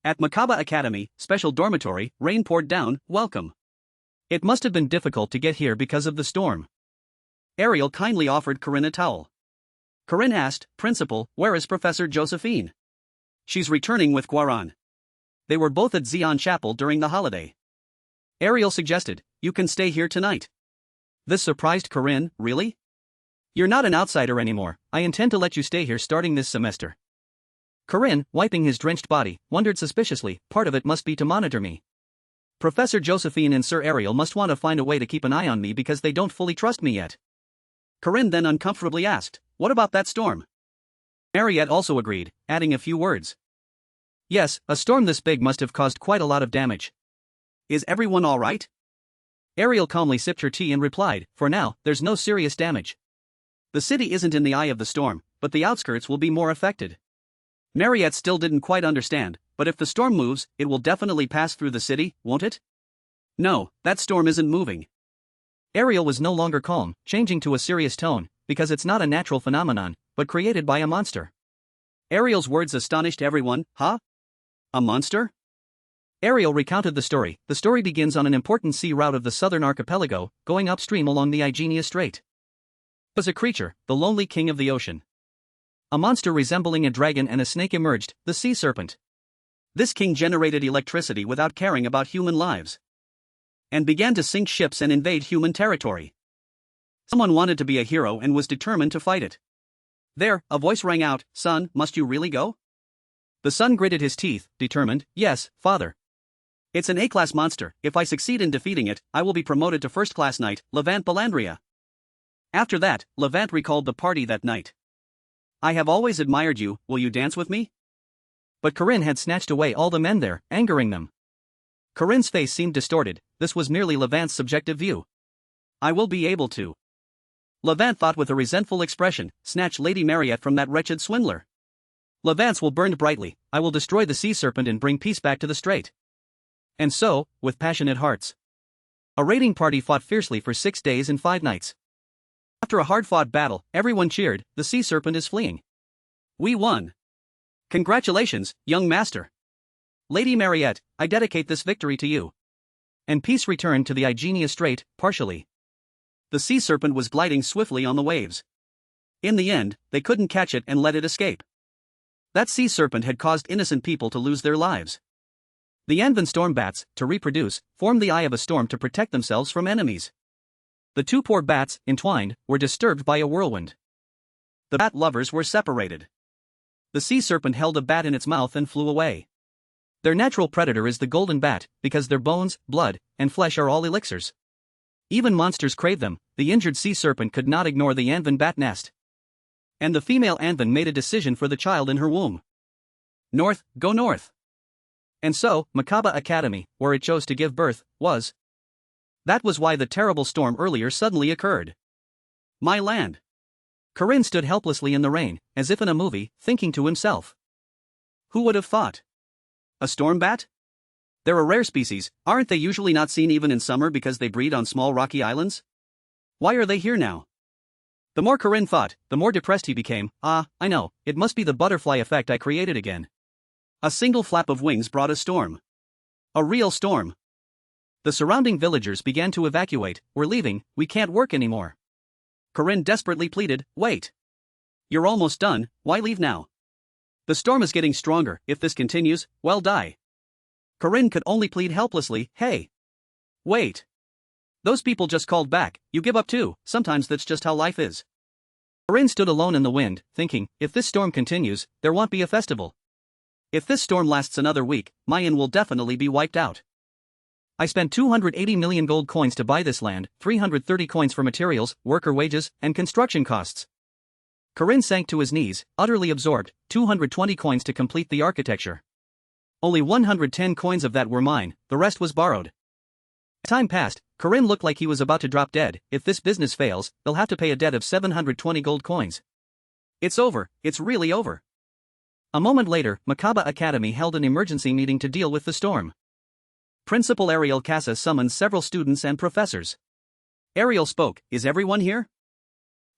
At Makaba Academy, special dormitory, rain poured down. Welcome. It must have been difficult to get here because of the storm. Ariel kindly offered Corinne a towel. Corinne asked, "Principal, where is Professor Josephine?" "She's returning with Guaran. They were both at Zion Chapel during the holiday." Ariel suggested, "You can stay here tonight." This surprised Corinne. "Really? You're not an outsider anymore, I intend to let you stay here starting this semester." Corinne, wiping his drenched body, wondered suspiciously, part of it must be to monitor me. Professor Josephine and Sir Ariel must want to find a way to keep an eye on me because they don't fully trust me yet. Corinne then uncomfortably asked, "What about that storm?" Marriott also agreed, adding a few words. "Yes, a storm this big must have caused quite a lot of damage." "Is everyone all right?" Ariel calmly sipped her tea and replied, "For now, there's no serious damage. The city isn't in the eye of the storm, but the outskirts will be more affected." Marriott still didn't quite understand, "But if the storm moves, it will definitely pass through the city, won't it?" "No, that storm isn't moving." Ariel was no longer calm, changing to a serious tone, because it's not a natural phenomenon, but created by a monster. Ariel's words astonished everyone. "Huh? A monster?" Ariel recounted the story. The story begins on an important sea route of the southern archipelago, going upstream along the Aegina Strait. It was a creature, the lonely king of the ocean. A monster resembling a dragon and a snake emerged, the sea serpent. This king generated electricity without caring about human lives, and began to sink ships and invade human territory. Someone wanted to be a hero and was determined to fight it. There, a voice rang out, "Son, must you really go?" The son gritted his teeth, determined, "Yes, father." "It's an A-class monster. If I succeed in defeating it, I will be promoted to first-class knight, Levant Balandria." After that, Levant recalled the party that night. "I have always admired you, will you dance with me?" But Corinne had snatched away all the men there, angering them. Corinne's face seemed distorted, this was merely Levant's subjective view. "I will be able to." Levant thought with a resentful expression, "Snatch Lady Marriott from that wretched swindler." Levant's will burned brightly, "I will destroy the sea serpent and bring peace back to the strait." And so, with passionate hearts, a raiding party fought fiercely for 6 days and 5 nights. After a hard-fought battle, everyone cheered, "The sea serpent is fleeing. We won. Congratulations, young master. Lady Marriott, I dedicate this victory to you." And peace returned to the Aegina Strait, partially. The sea serpent was gliding swiftly on the waves. In the end, they couldn't catch it and let it escape. That sea serpent had caused innocent people to lose their lives. The Anvan storm bats, to reproduce, formed the eye of a storm to protect themselves from enemies. The two poor bats, entwined, were disturbed by a whirlwind. The bat lovers were separated. The sea serpent held a bat in its mouth and flew away. Their natural predator is the golden bat, because their bones, blood, and flesh are all elixirs. Even monsters crave them. The injured sea serpent could not ignore the Anvan bat nest. And the female Anvan made a decision for the child in her womb. North, go north. And so, Makaba Academy, where it chose to give birth, was. That was why the terrible storm earlier suddenly occurred. My land. Corinne stood helplessly in the rain, as if in a movie, thinking to himself. Who would have thought? A storm bat? They're a rare species, aren't they usually not seen even in summer because they breed on small rocky islands? Why are they here now? The more Corinne thought, the more depressed he became. I know, it must be the butterfly effect I created again. A single flap of wings brought a storm. A real storm. The surrounding villagers began to evacuate. "We're leaving, we can't work anymore." Corinne desperately pleaded, "Wait. You're almost done, why leave now? The storm is getting stronger, if this continues, we'll die." Corinne could only plead helplessly, "Hey. Wait. Those people just called back, you give up too, sometimes that's just how life is." Corinne stood alone in the wind, thinking, if this storm continues, there won't be a festival. If this storm lasts another week, my inn will definitely be wiped out. I spent 280 million gold coins to buy this land, 330 coins for materials, worker wages, and construction costs. Corinne sank to his knees, utterly absorbed, 220 coins to complete the architecture. Only 110 coins of that were mine, the rest was borrowed. Time passed, Corinne looked like he was about to drop dead. If this business fails, they'll have to pay a debt of 720 gold coins. It's over, it's really over. A moment later, Makaba Academy held an emergency meeting to deal with the storm. Principal Ariel Casa summoned several students and professors. Ariel spoke, is everyone here?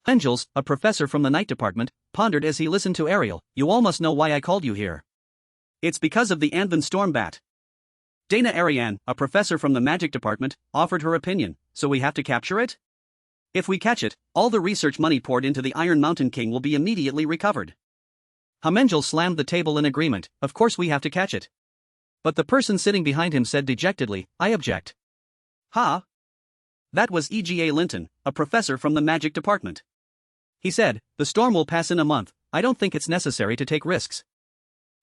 Angels, a professor from the night department, pondered as he listened to Ariel, you all must know why I called you here. It's because of the Anvan storm bat. Dana Ariane, a professor from the magic department, offered her opinion, so we have to capture it? If we catch it, all the research money poured into the Iron Mountain King will be immediately recovered. Hamengel slammed the table in agreement, of course we have to catch it. But the person sitting behind him said dejectedly, I object. Ha? That was Ega Linton, a professor from the magic department. He said, the storm will pass in a month, I don't think it's necessary to take risks.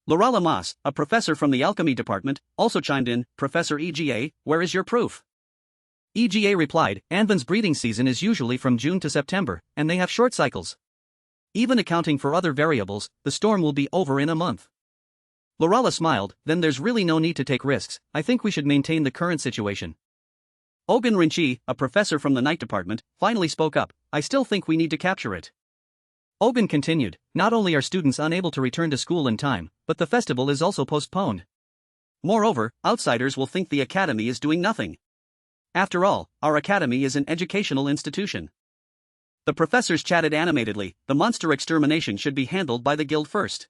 Laura Lamas, a professor from the alchemy department, also chimed in, Professor Ega, where is your proof? Ega replied, Anvan's breeding season is usually from June to September, and they have short cycles. Even accounting for other variables, the storm will be over in a month. Lorala smiled, then there's really no need to take risks, I think we should maintain the current situation. Ogun Rinchi, a professor from the night department, finally spoke up, I still think we need to capture it. Ogun continued, not only are students unable to return to school in time, but the festival is also postponed. Moreover, outsiders will think the academy is doing nothing. After all, our academy is an educational institution. The professors chatted animatedly, the monster extermination should be handled by the guild first.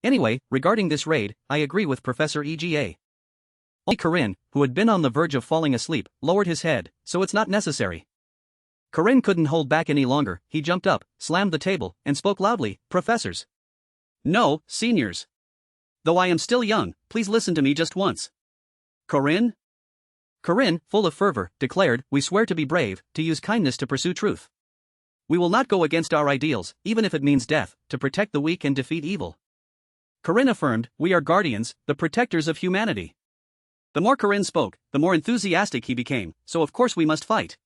Anyway, regarding this raid, I agree with Professor Ega. Only Corinne, who had been on the verge of falling asleep, lowered his head, so it's not necessary. Corinne couldn't hold back any longer, he jumped up, slammed the table, and spoke loudly, Professors. No, seniors. Though I am still young, please listen to me just once. Corinne? Corinne, full of fervor, declared, we swear to be brave, to use kindness to pursue truth. We will not go against our ideals, even if it means death, to protect the weak and defeat evil. Corinne affirmed, we are guardians, the protectors of humanity. The more Corinne spoke, the more enthusiastic he became, so of course we must fight.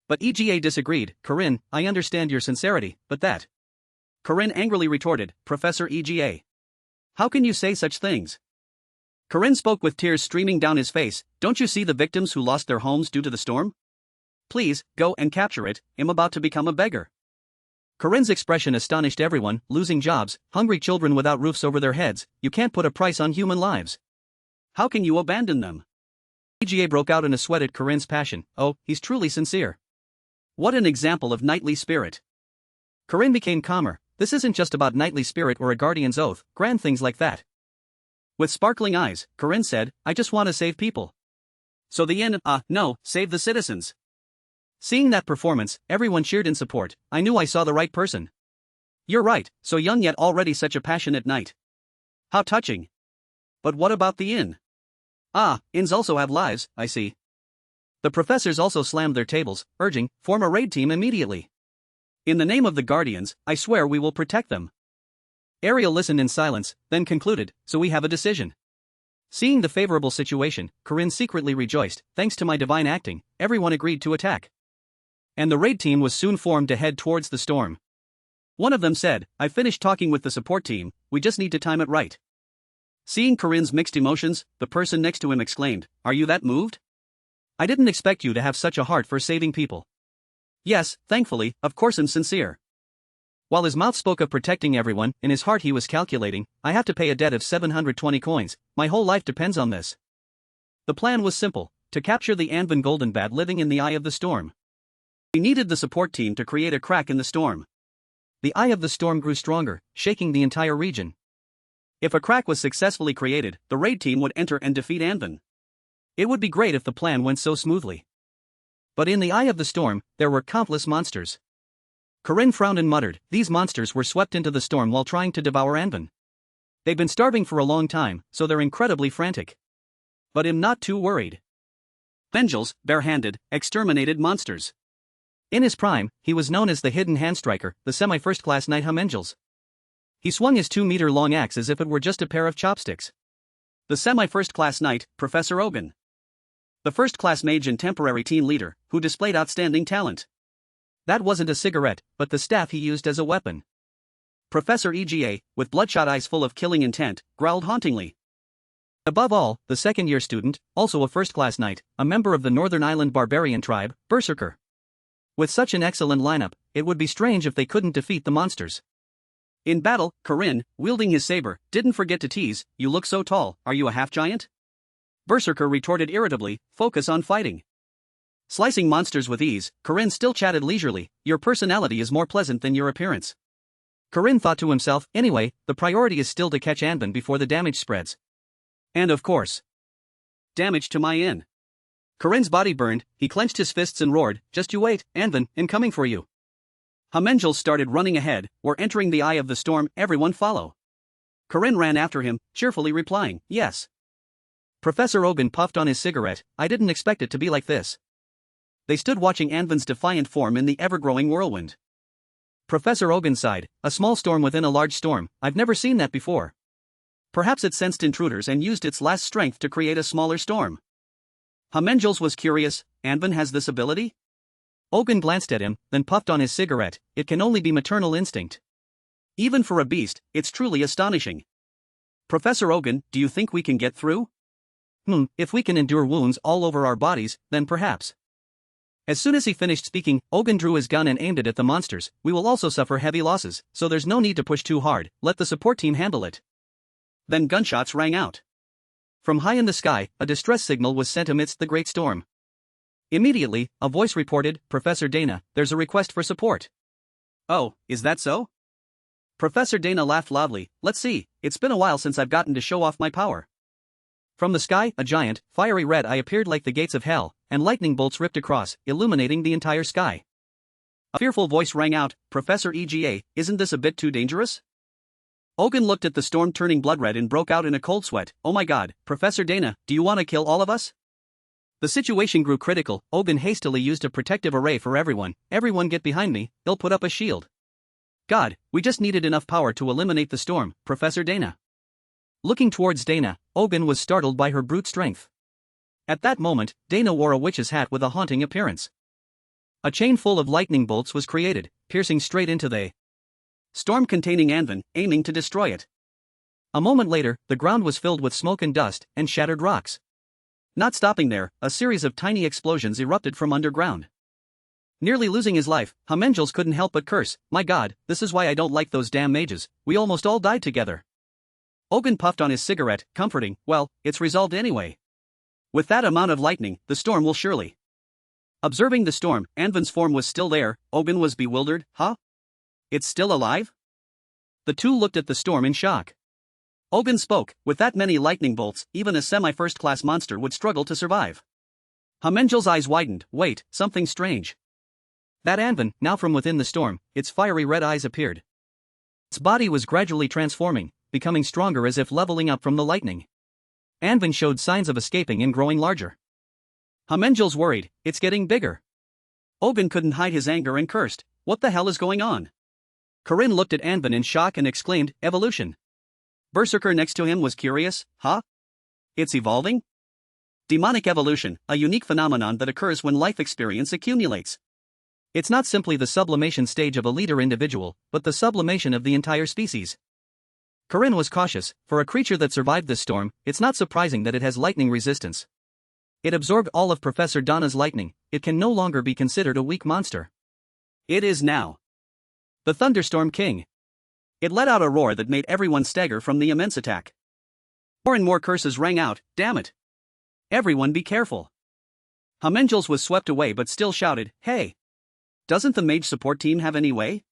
But Ega disagreed, Corinne, I understand your sincerity, but that. Corinne angrily retorted, Professor Ega. How can you say such things? Corinne spoke with tears streaming down his face, don't you see the victims who lost their homes due to the storm? Please, go and capture it, I'm about to become a beggar. Corinne's expression astonished everyone, losing jobs, hungry children without roofs over their heads, you can't put a price on human lives. How can you abandon them? Ega broke out in a sweat at Corinne's passion, oh, he's truly sincere. What an example of knightly spirit. Corinne became calmer, this isn't just about knightly spirit or a guardian's oath, grand things like that. With sparkling eyes, Corinne said, I just want to save people. So the inn, no, save the citizens. Seeing that performance, everyone cheered in support, I knew I saw the right person. You're right, so young yet already such a passionate knight. How touching. But what about the inn? Inns also have lives, I see. The professors also slammed their tables, urging, form a raid team immediately. In the name of the guardians, I swear we will protect them. Ariel listened in silence, then concluded, so we have a decision. Seeing the favorable situation, Corinne secretly rejoiced, thanks to my divine acting, everyone agreed to attack. And the raid team was soon formed to head towards the storm. One of them said, I finished talking with the support team, we just need to time it right. Seeing Corinne's mixed emotions, the person next to him exclaimed, are you that moved? I didn't expect you to have such a heart for saving people. Yes, thankfully, of course I'm sincere. While his mouth spoke of protecting everyone, in his heart he was calculating, I have to pay a debt of 720 coins, my whole life depends on this. The plan was simple, to capture the Anvan Golden Bat living in the eye of the storm. We needed the support team to create a crack in the storm. The eye of the storm grew stronger, shaking the entire region. If a crack was successfully created, the raid team would enter and defeat Anvan. It would be great if the plan went so smoothly. But in the eye of the storm, there were countless monsters. Corinne frowned and muttered, these monsters were swept into the storm while trying to devour Anvan. They've been starving for a long time, so they're incredibly frantic. But I'm not too worried. Angels, barehanded, exterminated monsters. In his prime, he was known as the hidden hand striker, the semi-first class knight Hamengels. He swung his 2-meter-long axe as if it were just a pair of chopsticks. The semi-first class knight, Professor Ogun. The first-class mage and temporary team leader, who displayed outstanding talent. That wasn't a cigarette, but the staff he used as a weapon. Professor EGA, with bloodshot eyes full of killing intent, growled hauntingly. Above all, the second-year student, also a first-class knight, a member of the Northern Island barbarian tribe, Berserker. With such an excellent lineup, it would be strange if they couldn't defeat the monsters. In battle, Corinne, wielding his saber, didn't forget to tease, "You look so tall, are you a half-giant?" Berserker retorted irritably, "Focus on fighting." Slicing monsters with ease, Corinne still chatted leisurely, "Your personality is more pleasant than your appearance." Corinne thought to himself, anyway, the priority is still to catch Anban before the damage spreads. And of course, damage to my inn. Corinne's body burned, he clenched his fists and roared, "Just you wait, Anban, incoming for you." Hamengels started running ahead, "We're entering the eye of the storm, everyone follow." Corinne ran after him, cheerfully replying, "Yes." Professor Ogun puffed on his cigarette, "I didn't expect it to be like this." They stood watching Anvan's defiant form in the ever-growing whirlwind. Professor Ogun sighed, "A small storm within a large storm, I've never seen that before." Perhaps it sensed intruders and used its last strength to create a smaller storm. Hamengels was curious, "Anvan has this ability?" Ogun glanced at him, then puffed on his cigarette, "It can only be maternal instinct." "Even for a beast, it's truly astonishing." "Professor Ogun, do you think we can get through?" If we can endure wounds all over our bodies, then perhaps." As soon as he finished speaking, Ogun drew his gun and aimed it at the monsters. "We will also suffer heavy losses, so there's no need to push too hard, let the support team handle it." Then gunshots rang out. From high in the sky, a distress signal was sent amidst the great storm. Immediately, a voice reported, "Professor Dana, there's a request for support." "Oh, is that so?" Professor Dana laughed loudly, "Let's see, it's been a while since I've gotten to show off my power." From the sky, a giant, fiery red eye appeared like the gates of hell, and lightning bolts ripped across, illuminating the entire sky. A fearful voice rang out, "Professor EGA, isn't this a bit too dangerous?" Ogun looked at the storm turning blood red and broke out in a cold sweat. "Oh my god, Professor Dana, do you want to kill all of us?" The situation grew critical. Ogun hastily used a protective array for everyone. "Everyone get behind me, they'll put up a shield." "God, we just needed enough power to eliminate the storm, Professor Dana." Looking towards Dana, Ogun was startled by her brute strength. At that moment, Dana wore a witch's hat with a haunting appearance. A chain full of lightning bolts was created, piercing straight into the storm containing Anvan, aiming to destroy it. A moment later, the ground was filled with smoke and dust, and shattered rocks. Not stopping there, a series of tiny explosions erupted from underground. Nearly losing his life, Hamengels couldn't help but curse, "My god, this is why I don't like those damn mages, we almost all died together." Ogun puffed on his cigarette, comforting, "Well, it's resolved anyway. With that amount of lightning, the storm will surely." Observing the storm, Anvan's form was still there. Ogun was bewildered. "Huh? It's still alive?" The two looked at the storm in shock. Ogun spoke, "With that many lightning bolts, even a semi-first-class monster would struggle to survive." Hamengels' eyes widened. "Wait, something strange." That Anvan, now from within the storm, its fiery red eyes appeared. Its body was gradually transforming, becoming stronger as if leveling up from the lightning. Anvan showed signs of escaping and growing larger. Hamengels worried, "It's getting bigger." Ogun couldn't hide his anger and cursed, "What the hell is going on?" Corinne looked at Anvan in shock and exclaimed, "Evolution." Berserker next to him was curious, "Huh? It's evolving?" Demonic evolution, a unique phenomenon that occurs when life experience accumulates. It's not simply the sublimation stage of a leader individual, but the sublimation of the entire species. Corinne was cautious. For a creature that survived this storm, it's not surprising that it has lightning resistance. It absorbed all of Professor Donna's lightning, it can no longer be considered a weak monster. It is now the Thunderstorm King. It let out a roar that made everyone stagger from the immense attack. More and more curses rang out, "Damn it! Everyone be careful!" Hamengels was swept away but still shouted, "Hey! Doesn't the mage support team have any way?"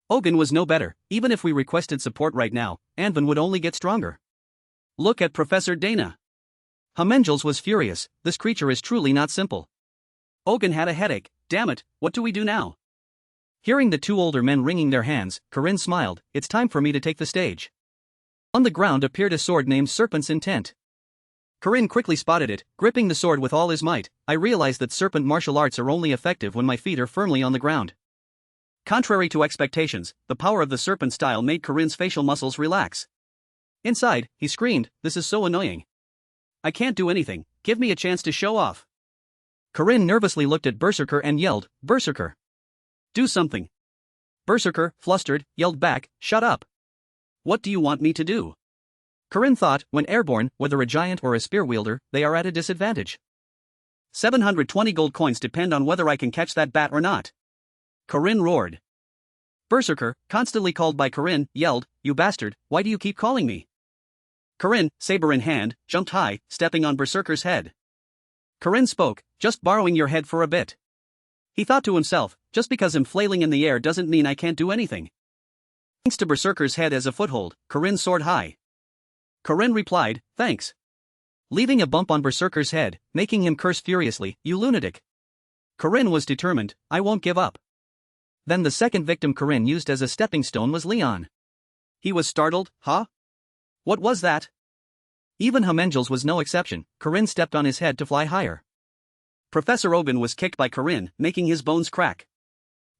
Ogun was no better. "Even if we requested support right now, Anvan would only get stronger. Look at Professor Dana." Hamengels was furious, "This creature is truly not simple." Ogun had a headache. "Damn it, what do we do now?" Hearing the two older men wringing their hands, Corinne smiled, "It's time for me to take the stage." On the ground appeared a sword named Serpent's Intent. Corinne quickly spotted it, gripping the sword with all his might. I realized that serpent martial arts are only effective when my feet are firmly on the ground. Contrary to expectations, the power of the serpent style made Corinne's facial muscles relax. Inside, he screamed, "This is so annoying. I can't do anything, give me a chance to show off." Corinne nervously looked at Berserker and yelled, "Berserker! Do something." Berserker, flustered, yelled back, "Shut up! What do you want me to do?" Corinne thought, when airborne, whether a giant or a spear wielder, they are at a disadvantage. 720 gold coins depend on whether I can catch that bat or not. Corinne roared. Berserker, constantly called by Corinne, yelled, "You bastard, why do you keep calling me?" Corinne, saber in hand, jumped high, stepping on Berserker's head. Corinne spoke, "Just borrowing your head for a bit." He thought to himself, just because I'm flailing in the air doesn't mean I can't do anything. Thanks to Berserker's head as a foothold, Corinne soared high. Corinne replied, "Thanks," leaving a bump on Berserker's head, making him curse furiously, "You lunatic." Corinne was determined, "I won't give up." Then the second victim Corinne used as a stepping stone was Leon. He was startled, "Huh? What was that?" Even Homengel's was no exception. Corinne stepped on his head to fly higher. Professor Ogun was kicked by Corinne, making his bones crack.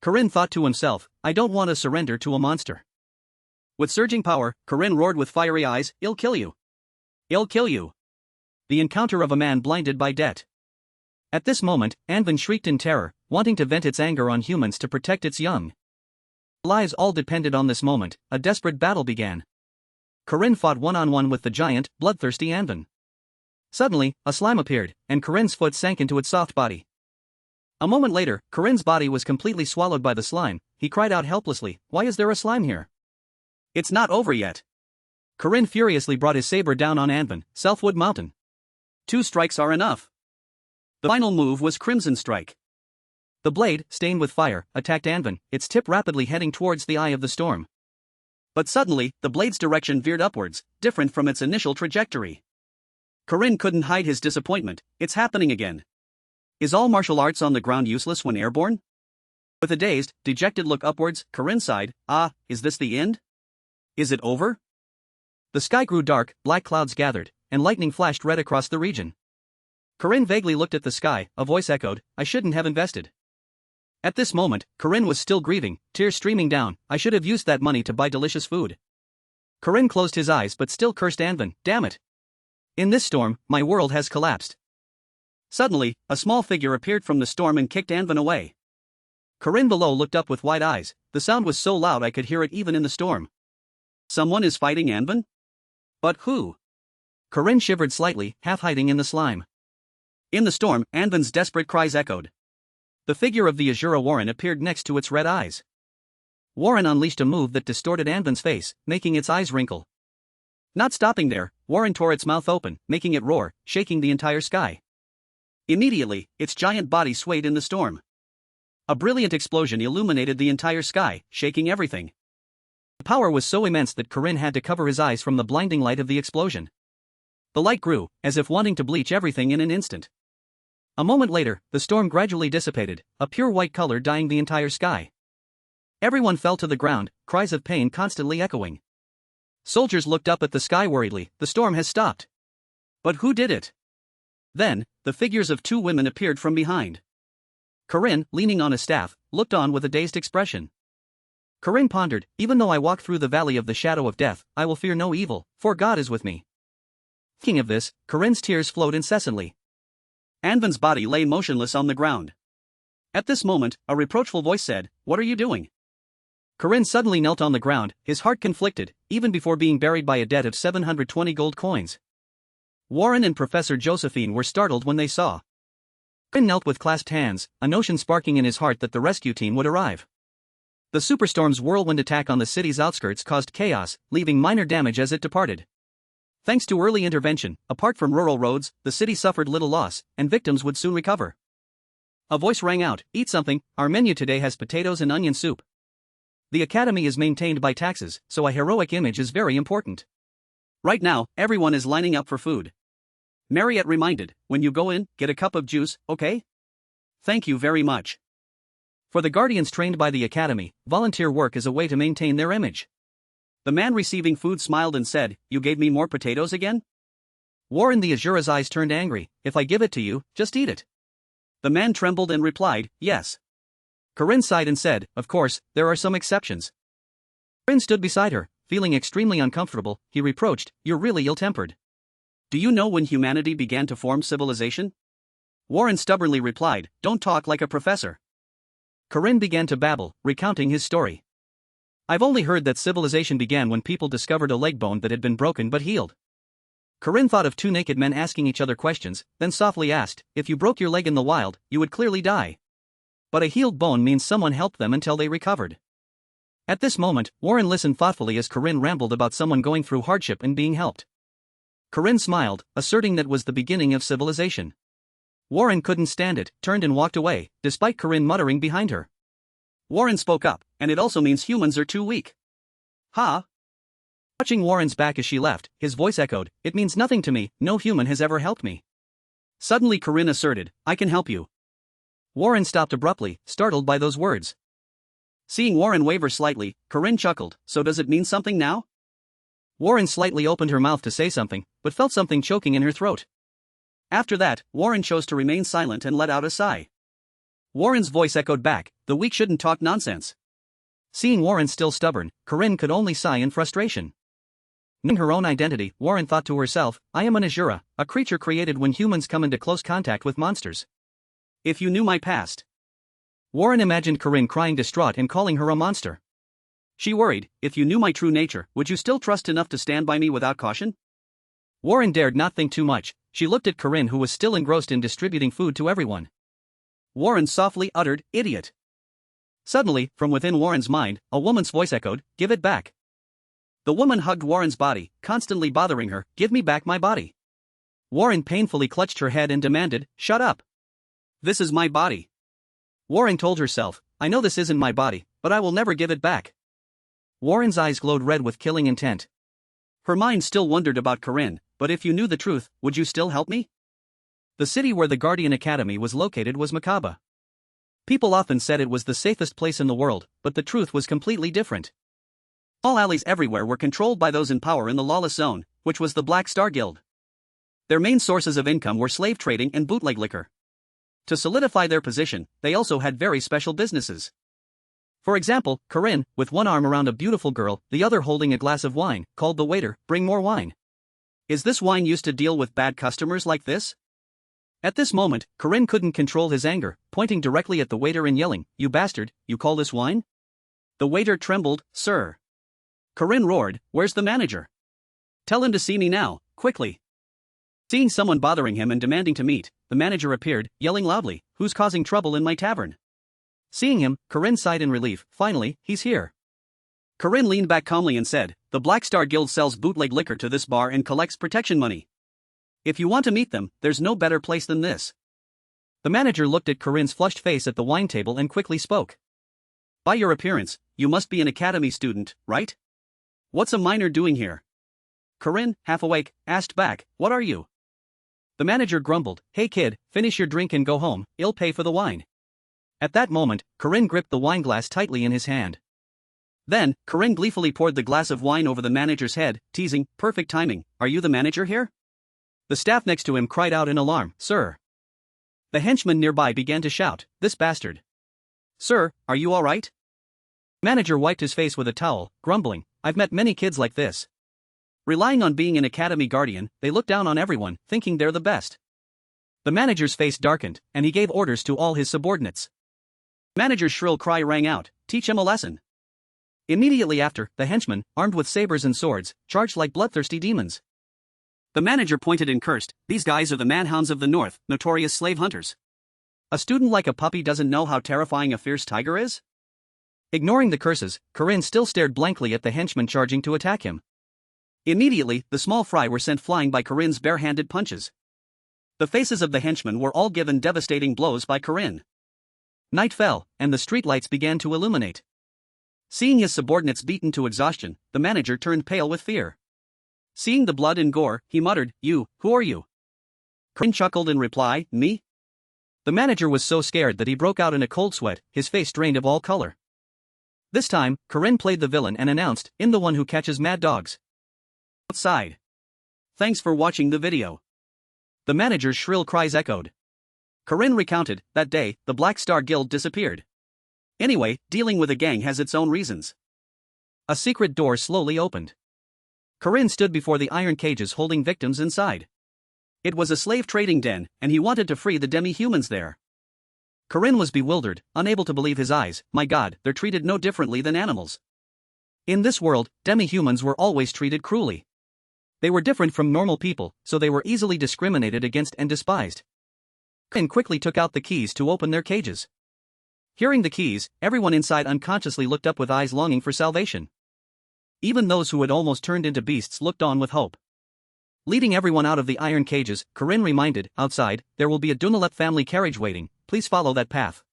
Corinne thought to himself, "I don't want to surrender to a monster." With surging power, Corinne roared with fiery eyes, "I'll kill you. I'll kill you." The encounter of a man blinded by debt. At this moment, Anvin shrieked in terror, wanting to vent its anger on humans to protect its young. Lives all depended on this moment. A desperate battle began. Corinne fought one-on-one with the giant, bloodthirsty Anvin. Suddenly, a slime appeared, and Corinne's foot sank into its soft body. A moment later, Corinne's body was completely swallowed by the slime. He cried out helplessly, "Why is there a slime here?" "It's not over yet." Corinne furiously brought his saber down on Anvin, Selfwood Mountain. 2 strikes are enough. The final move was Crimson Strike. The blade, stained with fire, attacked Anvin, its tip rapidly heading towards the eye of the storm. But suddenly, the blade's direction veered upwards, different from its initial trajectory. Corinne couldn't hide his disappointment. "It's happening again. Is all martial arts on the ground useless when airborne?" With a dazed, dejected look upwards, Corinne sighed, "Ah, is this the end? Is it over?" The sky grew dark, black clouds gathered, and lightning flashed red across the region. Corinne vaguely looked at the sky, a voice echoed, "I shouldn't have invested." At this moment, Corinne was still grieving, tears streaming down, "I should have used that money to buy delicious food." Corinne closed his eyes but still cursed Anvin, "Damn it. In this storm, my world has collapsed." Suddenly, a small figure appeared from the storm and kicked Anvin away. Corinne below looked up with wide eyes. The sound was so loud I could hear it even in the storm. Someone is fighting Anvin? But who? Corinne shivered slightly, half hiding in the slime. In the storm, Anvin's desperate cries echoed. The figure of the Azjura Warren appeared next to its red eyes. Warren unleashed a move that distorted Anvin's face, making its eyes wrinkle. Not stopping there, Warren tore its mouth open, making it roar, shaking the entire sky. Immediately, its giant body swayed in the storm. A brilliant explosion illuminated the entire sky, shaking everything. The power was so immense that Corinne had to cover his eyes from the blinding light of the explosion. The light grew, as if wanting to bleach everything in an instant. A moment later, the storm gradually dissipated, a pure white color dyeing the entire sky. Everyone fell to the ground, cries of pain constantly echoing. Soldiers looked up at the sky worriedly, "The storm has stopped." But who did it? Then, the figures of 2 women appeared from behind. Corinne, leaning on a staff, looked on with a dazed expression. Corinne pondered, "Even though I walk through the valley of the shadow of death, I will fear no evil, for God is with me." Thinking of this, Corinne's tears flowed incessantly. Anvin's body lay motionless on the ground. At this moment, a reproachful voice said, "What are you doing?" Corinne suddenly knelt on the ground, his heart conflicted, even before being buried by a debt of 720 gold coins. Warren and Professor Josephine were startled when they saw. Corinne knelt with clasped hands, a notion sparking in his heart that the rescue team would arrive. The superstorm's whirlwind attack on the city's outskirts caused chaos, leaving minor damage as it departed. Thanks to early intervention, apart from rural roads, the city suffered little loss, and victims would soon recover. A voice rang out, "Eat something, our menu today has potatoes and onion soup." The academy is maintained by taxes, so a heroic image is very important. Right now, everyone is lining up for food. Marriott reminded, "When you go in, get a cup of juice, okay? Thank you very much." For the guardians trained by the academy, volunteer work is a way to maintain their image. The man receiving food smiled and said, "You gave me more potatoes again?" Warren the Azura's eyes turned angry. If I give it to you, just eat it. The man trembled and replied, yes. Corinne sighed and said, of course, there are some exceptions. Corinne stood beside her, feeling extremely uncomfortable. He reproached, you're really ill-tempered. Do you know when humanity began to form civilization? Warren stubbornly replied, don't talk like a professor. Corinne began to babble, recounting his story. I've only heard that civilization began when people discovered a leg bone that had been broken but healed. Corinne thought of two naked men asking each other questions, then softly asked, if you broke your leg in the wild, you would clearly die. But a healed bone means someone helped them until they recovered. At this moment, Warren listened thoughtfully as Corinne rambled about someone going through hardship and being helped. Corinne smiled, asserting that was the beginning of civilization. Warren couldn't stand it, turned and walked away, despite Corinne muttering behind her. Warren spoke up, and it also means humans are too weak. Ha! Watching Warren's back as she left, his voice echoed, it means nothing to me, no human has ever helped me. Suddenly Corinne asserted, I can help you. Warren stopped abruptly, startled by those words. Seeing Warren waver slightly, Corinne chuckled, so does it mean something now? Warren slightly opened her mouth to say something, but felt something choking in her throat. After that, Warren chose to remain silent and let out a sigh. Warren's voice echoed back, the weak shouldn't talk nonsense. Seeing Warren still stubborn, Corinne could only sigh in frustration. Knowing her own identity, Warren thought to herself, I am an Azjura, a creature created when humans come into close contact with monsters. If you knew my past. Warren imagined Corinne crying distraught and calling her a monster. She worried, if you knew my true nature, would you still trust enough to stand by me without caution? Warren dared not think too much. She looked at Corinne who was still engrossed in distributing food to everyone. Warren softly uttered, idiot. Suddenly, from within Warren's mind, a woman's voice echoed, give it back. The woman hugged Warren's body, constantly bothering her, give me back my body. Warren painfully clutched her head and demanded, shut up. This is my body. Warren told herself, I know this isn't my body, but I will never give it back. Warren's eyes glowed red with killing intent. Her mind still wondered about Corinne, but if you knew the truth, would you still help me? The city where the Guardian Academy was located was Makaba. People often said it was the safest place in the world, but the truth was completely different. All alleys everywhere were controlled by those in power in the lawless zone, which was the Black Star Guild. Their main sources of income were slave trading and bootleg liquor. To solidify their position, they also had very special businesses. For example, Corinne, with one arm around a beautiful girl, the other holding a glass of wine, called the waiter, bring more wine. Is this wine used to deal with bad customers like this? At this moment, Corinne couldn't control his anger, pointing directly at the waiter and yelling, you bastard, you call this wine? The waiter trembled, sir. Corinne roared, where's the manager? Tell him to see me now, quickly. Seeing someone bothering him and demanding to meet, the manager appeared, yelling loudly, who's causing trouble in my tavern? Seeing him, Corinne sighed in relief, finally, he's here. Corinne leaned back calmly and said, the Black Star Guild sells bootleg liquor to this bar and collects protection money. If you want to meet them, there's no better place than this. The manager looked at Corinne's flushed face at the wine table and quickly spoke. By your appearance, you must be an academy student, right? What's a minor doing here? Corinne, half awake, asked back, what are you? The manager grumbled, hey kid, finish your drink and go home, I'll pay for the wine. At that moment, Corinne gripped the wine glass tightly in his hand. Then, Corinne gleefully poured the glass of wine over the manager's head, teasing, perfect timing, are you the manager here? The staff next to him cried out in alarm, sir. The henchman nearby began to shout, this bastard. Sir, are you all right? Manager wiped his face with a towel, grumbling, I've met many kids like this. Relying on being an academy guardian, they look down on everyone, thinking they're the best. The manager's face darkened, and he gave orders to all his subordinates. Manager's shrill cry rang out, teach him a lesson. Immediately after, the henchmen, armed with sabers and swords, charged like bloodthirsty demons. The manager pointed and cursed, these guys are the manhounds of the north, notorious slave hunters. A student like a puppy doesn't know how terrifying a fierce tiger is? Ignoring the curses, Corinne still stared blankly at the henchmen charging to attack him. Immediately, the small fry were sent flying by Corinne's bare-handed punches. The faces of the henchmen were all given devastating blows by Corinne. Night fell, and the streetlights began to illuminate. Seeing his subordinates beaten to exhaustion, the manager turned pale with fear. Seeing the blood and gore, he muttered, who are you? Corinne chuckled in reply, me? The manager was so scared that he broke out in a cold sweat, his face drained of all color. This time, Corinne played the villain and announced, I'm the one who catches mad dogs. Outside. thanks for watching the video. The manager's shrill cries echoed. Corinne recounted, that day, the Black Star Guild disappeared. Anyway, dealing with a gang has its own reasons. A secret door slowly opened. Corinne stood before the iron cages holding victims inside. It was a slave trading den, and he wanted to free the demi-humans there. Corinne was bewildered, unable to believe his eyes. My God, they're treated no differently than animals. In this world, demi-humans were always treated cruelly. They were different from normal people, so they were easily discriminated against and despised. Corinne quickly took out the keys to open their cages. Hearing the keys, everyone inside unconsciously looked up with eyes longing for salvation. Even those who had almost turned into beasts looked on with hope. Leading everyone out of the iron cages, Corinne reminded, outside, there will be a Dunalep family carriage waiting, please follow that path.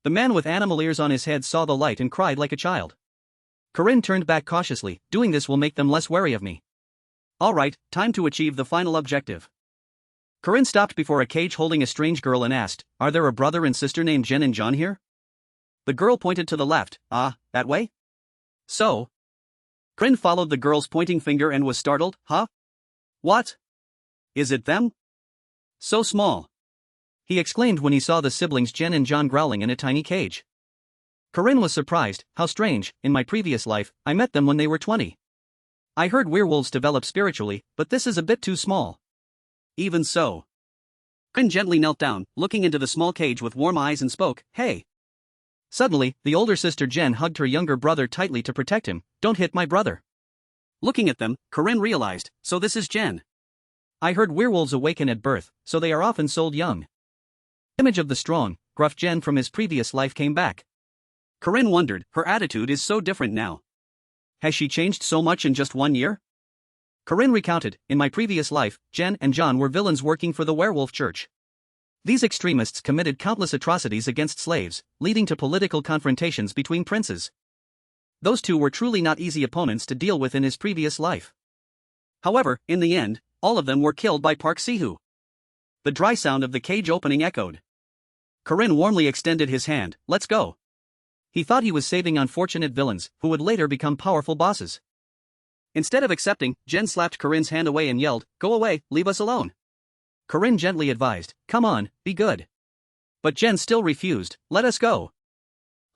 The man with animal ears on his head saw the light and cried like a child. Corinne turned back cautiously, doing this will make them less wary of me. All right, time to achieve the final objective. Corinne stopped before a cage holding a strange girl and asked, are there a brother and sister named Jen and John here? The girl pointed to the left. Ah, that way? So? Corinne followed the girl's pointing finger and was startled. Huh? What? Is it them? So small. He exclaimed when he saw the siblings Jen and John growling in a tiny cage. Corinne was surprised. How strange, in my previous life, I met them when they were 20. I heard werewolves develop spiritually, but this is a bit too small. Even so. Corinne gently knelt down, looking into the small cage with warm eyes and spoke, hey. Suddenly, the older sister Jen hugged her younger brother tightly to protect him. Don't hit my brother. Looking at them, Corinne realized, so this is Jen. I heard werewolves awaken at birth, so they are often sold young. Image of the strong, gruff Jen from his previous life came back. Corinne wondered, her attitude is so different now. Has she changed so much in just 1 year? Corinne recounted, in my previous life, Jen and John were villains working for the werewolf church. These extremists committed countless atrocities against slaves, leading to political confrontations between princes. Those two were truly not easy opponents to deal with in his previous life. However, in the end, all of them were killed by Park Ciu. The dry sound of the cage opening echoed. Corinne warmly extended his hand, let's go. He thought he was saving unfortunate villains, who would later become powerful bosses. Instead of accepting, Jen slapped Corinne's hand away and yelled, go away, leave us alone. Corinne gently advised, come on, be good. But Jen still refused, let us go.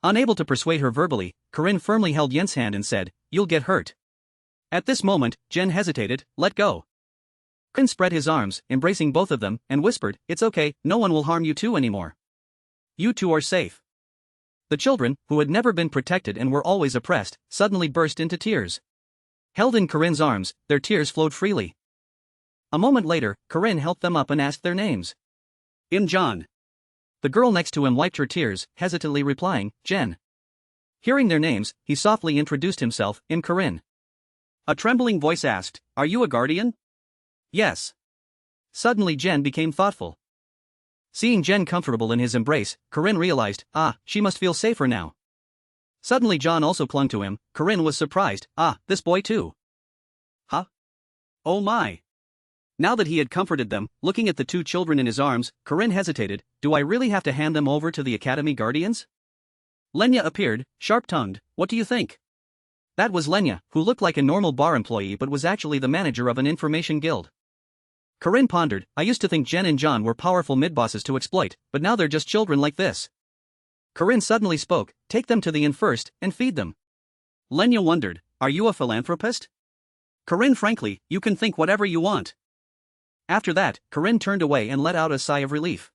Unable to persuade her verbally, Corinne firmly held Yen's hand and said, you'll get hurt. At this moment, Jen hesitated, let go. Corinne spread his arms, embracing both of them, and whispered, it's okay, no one will harm you two anymore. You two are safe. The children, who had never been protected and were always oppressed, suddenly burst into tears. Held in Corinne's arms, their tears flowed freely. A moment later, Corinne helped them up and asked their names. John. The girl next to him wiped her tears, hesitantly replying, Jen. Hearing their names, he softly introduced himself, Corinne. A trembling voice asked, are you a guardian? Yes. Suddenly Jen became thoughtful. Seeing Jen comfortable in his embrace, Corinne realized, she must feel safer now. Suddenly John also clung to him. Corinne was surprised, this boy too. Huh? Oh my. Now that he had comforted them, looking at the two children in his arms, Corinne hesitated, do I really have to hand them over to the Academy Guardians? Lenya appeared, sharp-tongued, what do you think? That was Lenya, who looked like a normal bar employee but was actually the manager of an information guild. Corinne pondered, I used to think Jen and John were powerful mid-bosses to exploit, but now they're just children like this. Corinne suddenly spoke, take them to the inn first, and feed them. Lenya wondered, are you a philanthropist? Corinne frankly, you can think whatever you want. After that, Corinne turned away and let out a sigh of relief.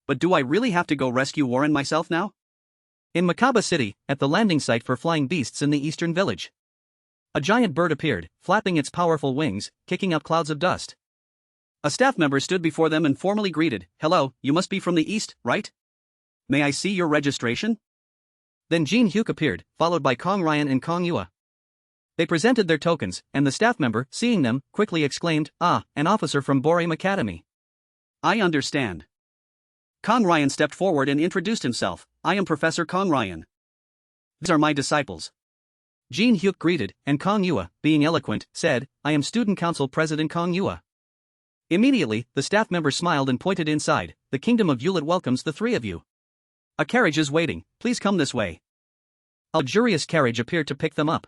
But do I really have to go rescue Warren myself now? In Makaba City, at the landing site for flying beasts in the eastern village. A giant bird appeared, flapping its powerful wings, kicking up clouds of dust. A staff member stood before them and formally greeted, hello, you must be from the east, right? May I see your registration? Then Jin Hyuk appeared, followed by Kong Ryan and Kong Yua. They presented their tokens, and the staff member, seeing them, quickly exclaimed, an officer from Boream Academy. I understand. Kong Ryan stepped forward and introduced himself, I am Professor Kong Ryan. These are my disciples. Jin Hyuk greeted, and Kong Yua, being eloquent, said, I am Student Council President Kong Yua. Immediately, the staff member smiled and pointed inside, the Kingdom of Yulet welcomes the three of you. A carriage is waiting, please come this way. A luxurious carriage appeared to pick them up.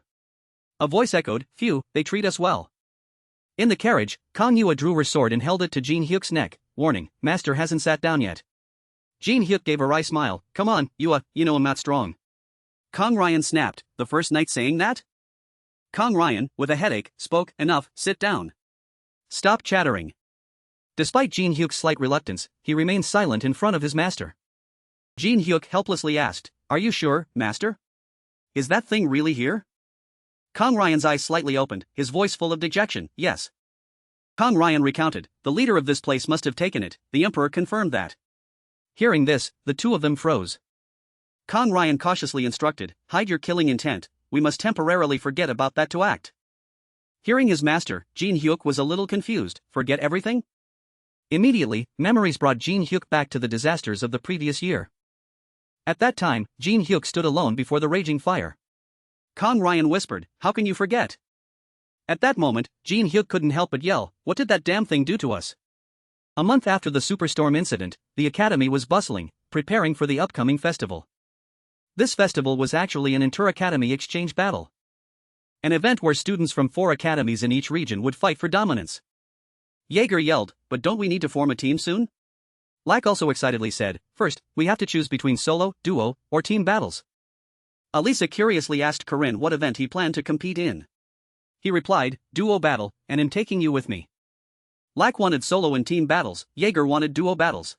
A voice echoed, phew, they treat us well. In the carriage, Kang Yua drew her sword and held it to Jin Hyuk's neck. Warning, master hasn't sat down yet. Jin Hyuk gave a wry smile. Come on, Yua, you know I'm not strong. Kang Ryan snapped, the first night saying that? Kang Ryan, with a headache, spoke, enough, sit down. Stop chattering. Despite Jin Hyuk's slight reluctance, he remained silent in front of his master. Jin Hyuk helplessly asked, are you sure, master? Is that thing really here? Kang Ryan's eyes slightly opened, his voice full of dejection. Yes. Kang Ryan recounted, the leader of this place must have taken it, the emperor confirmed that. Hearing this, the two of them froze. Kang Ryan cautiously instructed, hide your killing intent, we must temporarily forget about that to act. Hearing his master, Jin Hyuk was a little confused. Forget everything? Immediately, memories brought Jin Hyuk back to the disasters of the previous year. At that time, Jin Hyuk stood alone before the raging fire. Kang Ryan whispered, how can you forget? At that moment, Jin Hyuk couldn't help but yell, what did that damn thing do to us? A month after the superstorm incident, the academy was bustling, preparing for the upcoming festival. This festival was actually an inter-academy exchange battle. An event where students from 4 academies in each region would fight for dominance. Jaeger yelled, but don't we need to form a team soon? Lack also excitedly said, first, we have to choose between solo, duo, or team battles. Alisa curiously asked Corinne what event he planned to compete in. He replied, duo battle, and in taking you with me. Lack wanted solo and team battles, Jaeger wanted duo battles.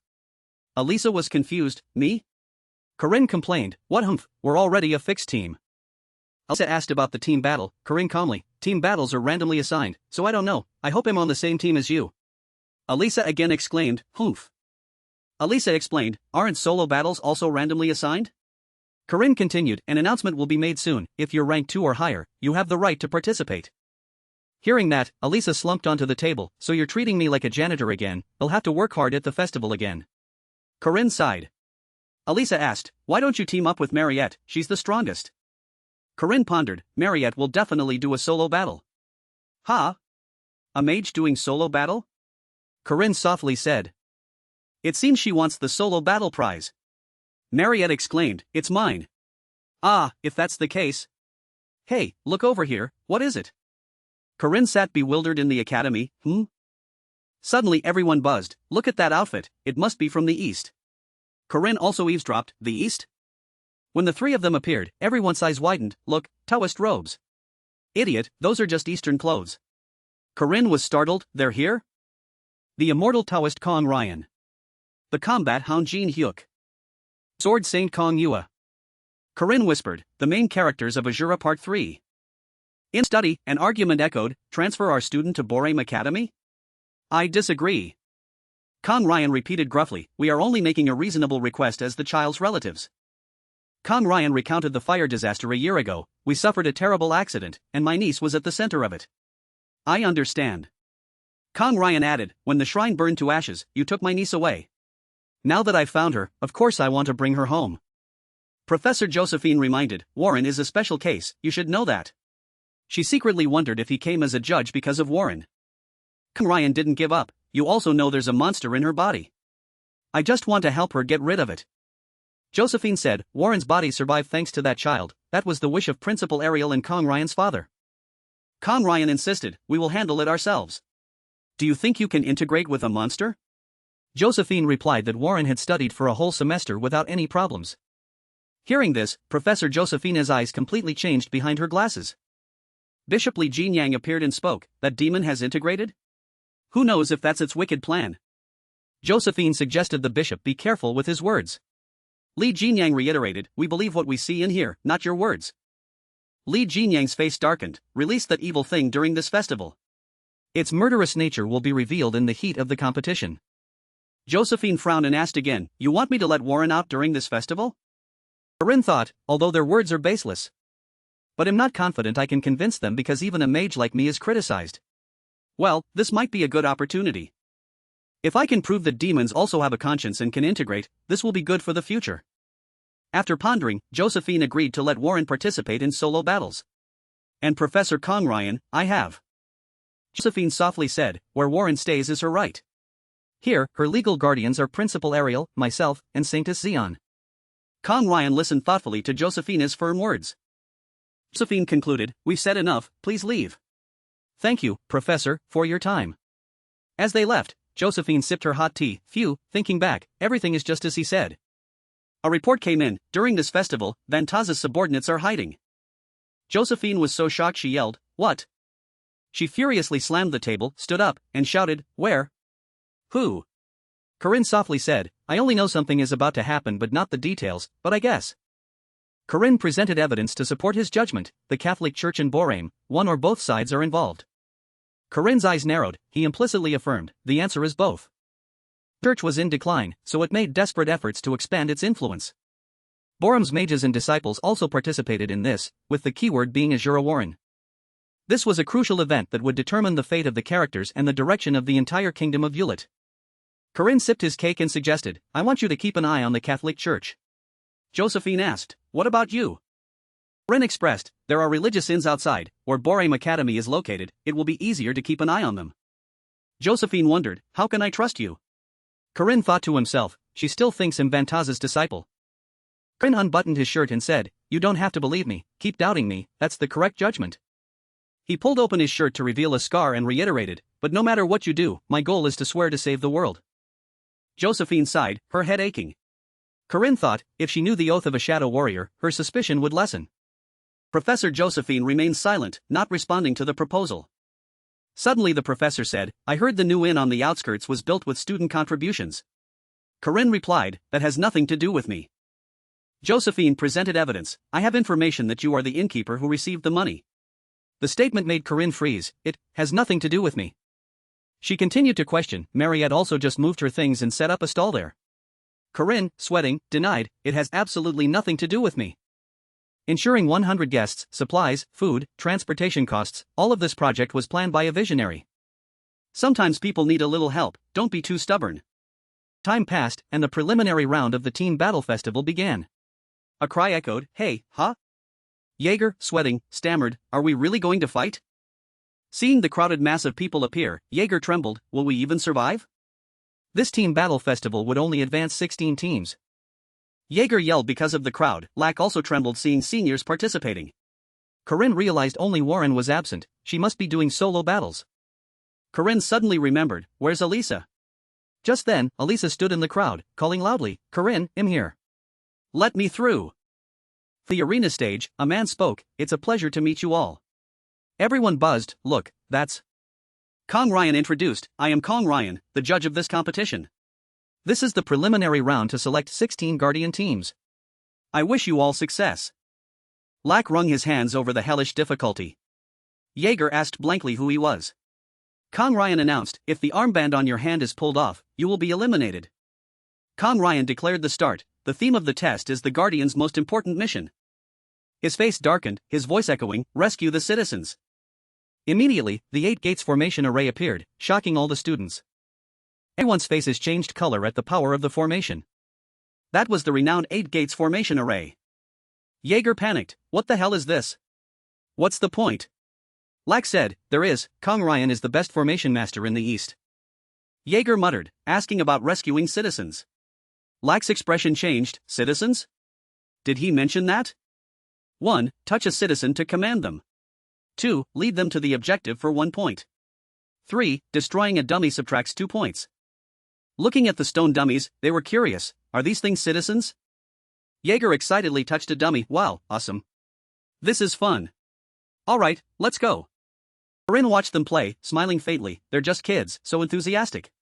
Alisa was confused, me? Corinne complained, what humph, we're already a fixed team. Alisa asked about the team battle. Corinne calmly, team battles are randomly assigned, so I don't know, I hope I'm on the same team as you. Alisa again exclaimed, humph. Alisa explained, aren't solo battles also randomly assigned? Corinne continued, an announcement will be made soon, if you're rank 2 or higher, you have the right to participate. Hearing that, Alisa slumped onto the table, so you're treating me like a janitor again, I'll have to work hard at the festival again. Corinne sighed. Alisa asked, why don't you team up with Marriott, she's the strongest. Corinne pondered, Marriott will definitely do a solo battle. Ha? A mage doing solo battle? Corinne softly said. It seems she wants the solo battle prize. Marriott exclaimed, it's mine. Ah, if that's the case. Hey, look over here, what is it? Corinne sat bewildered in the academy, Suddenly everyone buzzed, look at that outfit, it must be from the east. Corinne also eavesdropped, the east? When the 3 of them appeared, everyone's eyes widened, look, Taoist robes. Idiot, those are just Eastern clothes. Corinne was startled, they're here? The immortal Taoist Kang Ryan. The combat hound Jin Hyuk. Sword Saint Kang Yua. Corinne whispered, the main characters of Azjura Part 3. In study, an argument echoed, transfer our student to Borame Academy? I disagree. Kang Ryan repeated gruffly, we are only making a reasonable request as the child's relatives. Kang Ryan recounted the fire disaster a year ago, we suffered a terrible accident, and my niece was at the center of it. I understand. Kang Ryan added, when the shrine burned to ashes, you took my niece away. Now that I've found her, of course I want to bring her home. Professor Josephine reminded, Warren is a special case, you should know that. She secretly wondered if he came as a judge because of Warren. Kang Ryan didn't give up, you also know there's a monster in her body. I just want to help her get rid of it. Josephine said, Warren's body survived thanks to that child, that was the wish of Principal Ariel and Kang Ryan's father. Kang Ryan insisted, we will handle it ourselves. Do you think you can integrate with a monster? Josephine replied that Warren had studied for a whole semester without any problems. Hearing this, Professor Josephina's eyes completely changed behind her glasses. Bishop Li Jinyang appeared and spoke, that demon has integrated? Who knows if that's its wicked plan? Josephine suggested the bishop be careful with his words. Li Jinyang reiterated, we believe what we see and hear, not your words. Li Jinyang's face darkened, release that evil thing during this festival. Its murderous nature will be revealed in the heat of the competition. Josephine frowned and asked again, you want me to let Warren out during this festival? Corinne thought, although their words are baseless. But I'm not confident I can convince them because even a mage like me is criticized. Well, this might be a good opportunity. If I can prove that demons also have a conscience and can integrate, this will be good for the future. After pondering, Josephine agreed to let Warren participate in solo battles. And Professor Kang Ryan, I have. Josephine softly said, where Warren stays is her right. Here, her legal guardians are Principal Ariel, myself, and Saintess Xion. Kang Ryan listened thoughtfully to Josephina's firm words. Josephine concluded, we've said enough, please leave. Thank you, Professor, for your time. As they left, Josephine sipped her hot tea. Phew, thinking back, everything is just as he said. A report came in. During this festival, Vantaz's subordinates are hiding. Josephine was so shocked she yelled, "What?" She furiously slammed the table, stood up, and shouted, "Where? Who?" Corinne softly said, "I only know something is about to happen but not the details, but I guess." Corinne presented evidence to support his judgment. The Catholic Church and Borame, one or both sides are involved. Corinne's eyes narrowed. He implicitly affirmed, the answer is both. The church was in decline, so it made desperate efforts to expand its influence. Borame's mages and disciples also participated in this, with the keyword being Azjura Warren. This was a crucial event that would determine the fate of the characters and the direction of the entire kingdom of Yulet. Corinne sipped his cake and suggested, "I want you to keep an eye on the Catholic Church." Josephine asked, "What about you?" Corinne expressed, "There are religious inns outside, where Borame Academy is located, it will be easier to keep an eye on them." Josephine wondered, "How can I trust you?" Corinne thought to himself, she still thinks him Vantaz's disciple. Corinne unbuttoned his shirt and said, "You don't have to believe me, keep doubting me, that's the correct judgment." He pulled open his shirt to reveal a scar and reiterated, "But no matter what you do, my goal is to swear to save the world." Josephine sighed, her head aching. Corinne thought, if she knew the oath of a shadow warrior, her suspicion would lessen. Professor Josephine remained silent, not responding to the proposal. Suddenly the professor said, "I heard the new inn on the outskirts was built with student contributions." Corinne replied, "That has nothing to do with me." Josephine presented evidence, "I have information that you are the innkeeper who received the money." The statement made Corinne freeze. "It has nothing to do with me." She continued to question. Marriott also just moved her things and set up a stall there. Corinne, sweating, denied, "It has absolutely nothing to do with me." Ensuring 100 guests, supplies, food, transportation costs, all of this project was planned by a visionary. Sometimes people need a little help, don't be too stubborn. Time passed, and the preliminary round of the team battle festival began. A cry echoed, "Hey, huh?" Jaeger, sweating, stammered, "Are we really going to fight?" Seeing the crowded mass of people appear, Jaeger trembled, "Will we even survive?" This team battle festival would only advance 16 teams. Jaeger yelled because of the crowd. Lack also trembled seeing seniors participating. Corinne realized only Warren was absent, she must be doing solo battles. Corinne suddenly remembered, "Where's Alisa?" Just then, Alisa stood in the crowd, calling loudly, "Corinne, I'm here. Let me through." The arena stage, a man spoke, "It's a pleasure to meet you all." Everyone buzzed. "Look, that's..." Kong Ryan introduced, "I am Kong Ryan, the judge of this competition. This is the preliminary round to select 16 Guardian teams. I wish you all success." Lack wrung his hands over the hellish difficulty. Jaeger asked blankly who he was. Kong Ryan announced, "If the armband on your hand is pulled off, you will be eliminated." Kong Ryan declared the start. "The theme of the test is the Guardian's most important mission." His face darkened, his voice echoing, "Rescue the citizens." Immediately, the 8 gates formation array appeared, shocking all the students. Everyone's faces changed color at the power of the formation. That was the renowned 8 gates formation array. Jaeger panicked, "What the hell is this? What's the point?" Lack said, "There is, Kong Ryan is the best formation master in the East." Jaeger muttered, "Asking about rescuing citizens." Lack's expression changed, "Citizens? Did he mention that?" 1. Touch a citizen to command them. 2. Lead them to the objective for 1 point. 3. Destroying a dummy subtracts 2 points. Looking at the stone dummies, they were curious, "Are these things citizens?" Jaeger excitedly touched a dummy. "Wow, awesome. This is fun. Alright, let's go." Corinne watched them play, smiling faintly, "They're just kids, so enthusiastic."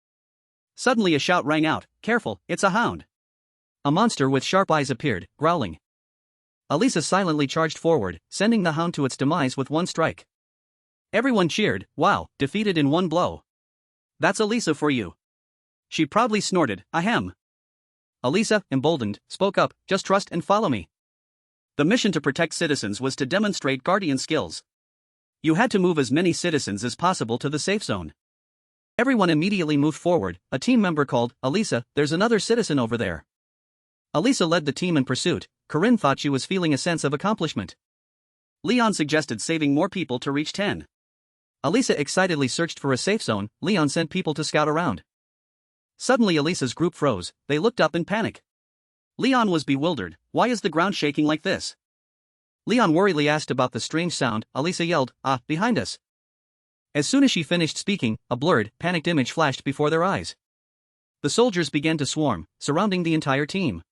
Suddenly a shout rang out, "Careful, it's a hound." A monster with sharp eyes appeared, growling. Alisa silently charged forward, sending the hound to its demise with 1 strike. Everyone cheered, "Wow, defeated in 1 blow. That's Alisa for you." She proudly snorted, "Ahem." Alisa, emboldened, spoke up, "Just trust and follow me." The mission to protect citizens was to demonstrate Guardian skills. You had to move as many citizens as possible to the safe zone. Everyone immediately moved forward. A team member called, "Alisa, there's another citizen over there." Alisa led the team in pursuit. Corinne thought she was feeling a sense of accomplishment. Leon suggested saving more people to reach 10. Alisa excitedly searched for a safe zone. Leon sent people to scout around. Suddenly Alisa's group froze, they looked up in panic. Leon was bewildered, "Why is the ground shaking like this?" Leon worriedly asked about the strange sound. Alisa yelled, "Ah, behind us." As soon as she finished speaking, a blurred, panicked image flashed before their eyes. The soldiers began to swarm, surrounding the entire team.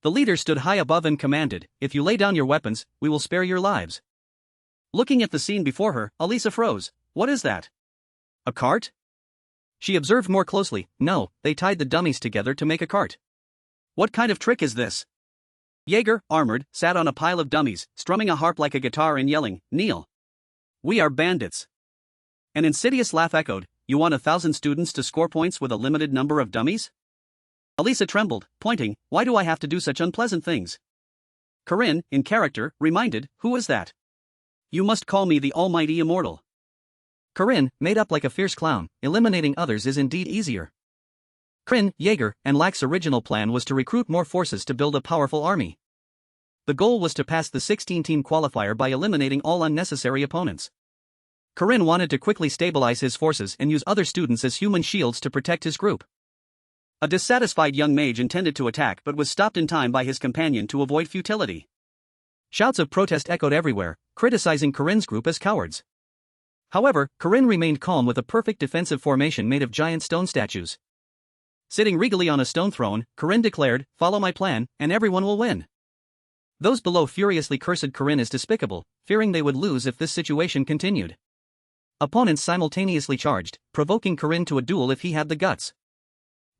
The leader stood high above and commanded, "If you lay down your weapons, we will spare your lives." Looking at the scene before her, Alisa froze. What is that? A cart? She observed more closely. No, they tied the dummies together to make a cart. What kind of trick is this? Jaeger, armored, sat on a pile of dummies, strumming a harp like a guitar and yelling, "Kneel. We are bandits." An insidious laugh echoed, "You want 1,000 students to score points with a limited number of dummies?" Alisa trembled, pointing, "Why do I have to do such unpleasant things?" Corinne, in character, reminded, "Who is that?" "You must call me the Almighty Immortal." Corinne, made up like a fierce clown, eliminating others is indeed easier. Corinne, Jaeger, and Lack's original plan was to recruit more forces to build a powerful army. The goal was to pass the 16-team qualifier by eliminating all unnecessary opponents. Corinne wanted to quickly stabilize his forces and use other students as human shields to protect his group. A dissatisfied young mage intended to attack but was stopped in time by his companion to avoid futility. Shouts of protest echoed everywhere, criticizing Corinne's group as cowards. However, Corinne remained calm with a perfect defensive formation made of giant stone statues. Sitting regally on a stone throne, Corinne declared, "Follow my plan, and everyone will win." Those below furiously cursed Corinne as despicable, fearing they would lose if this situation continued. Opponents simultaneously charged, provoking Corinne to a duel if he had the guts.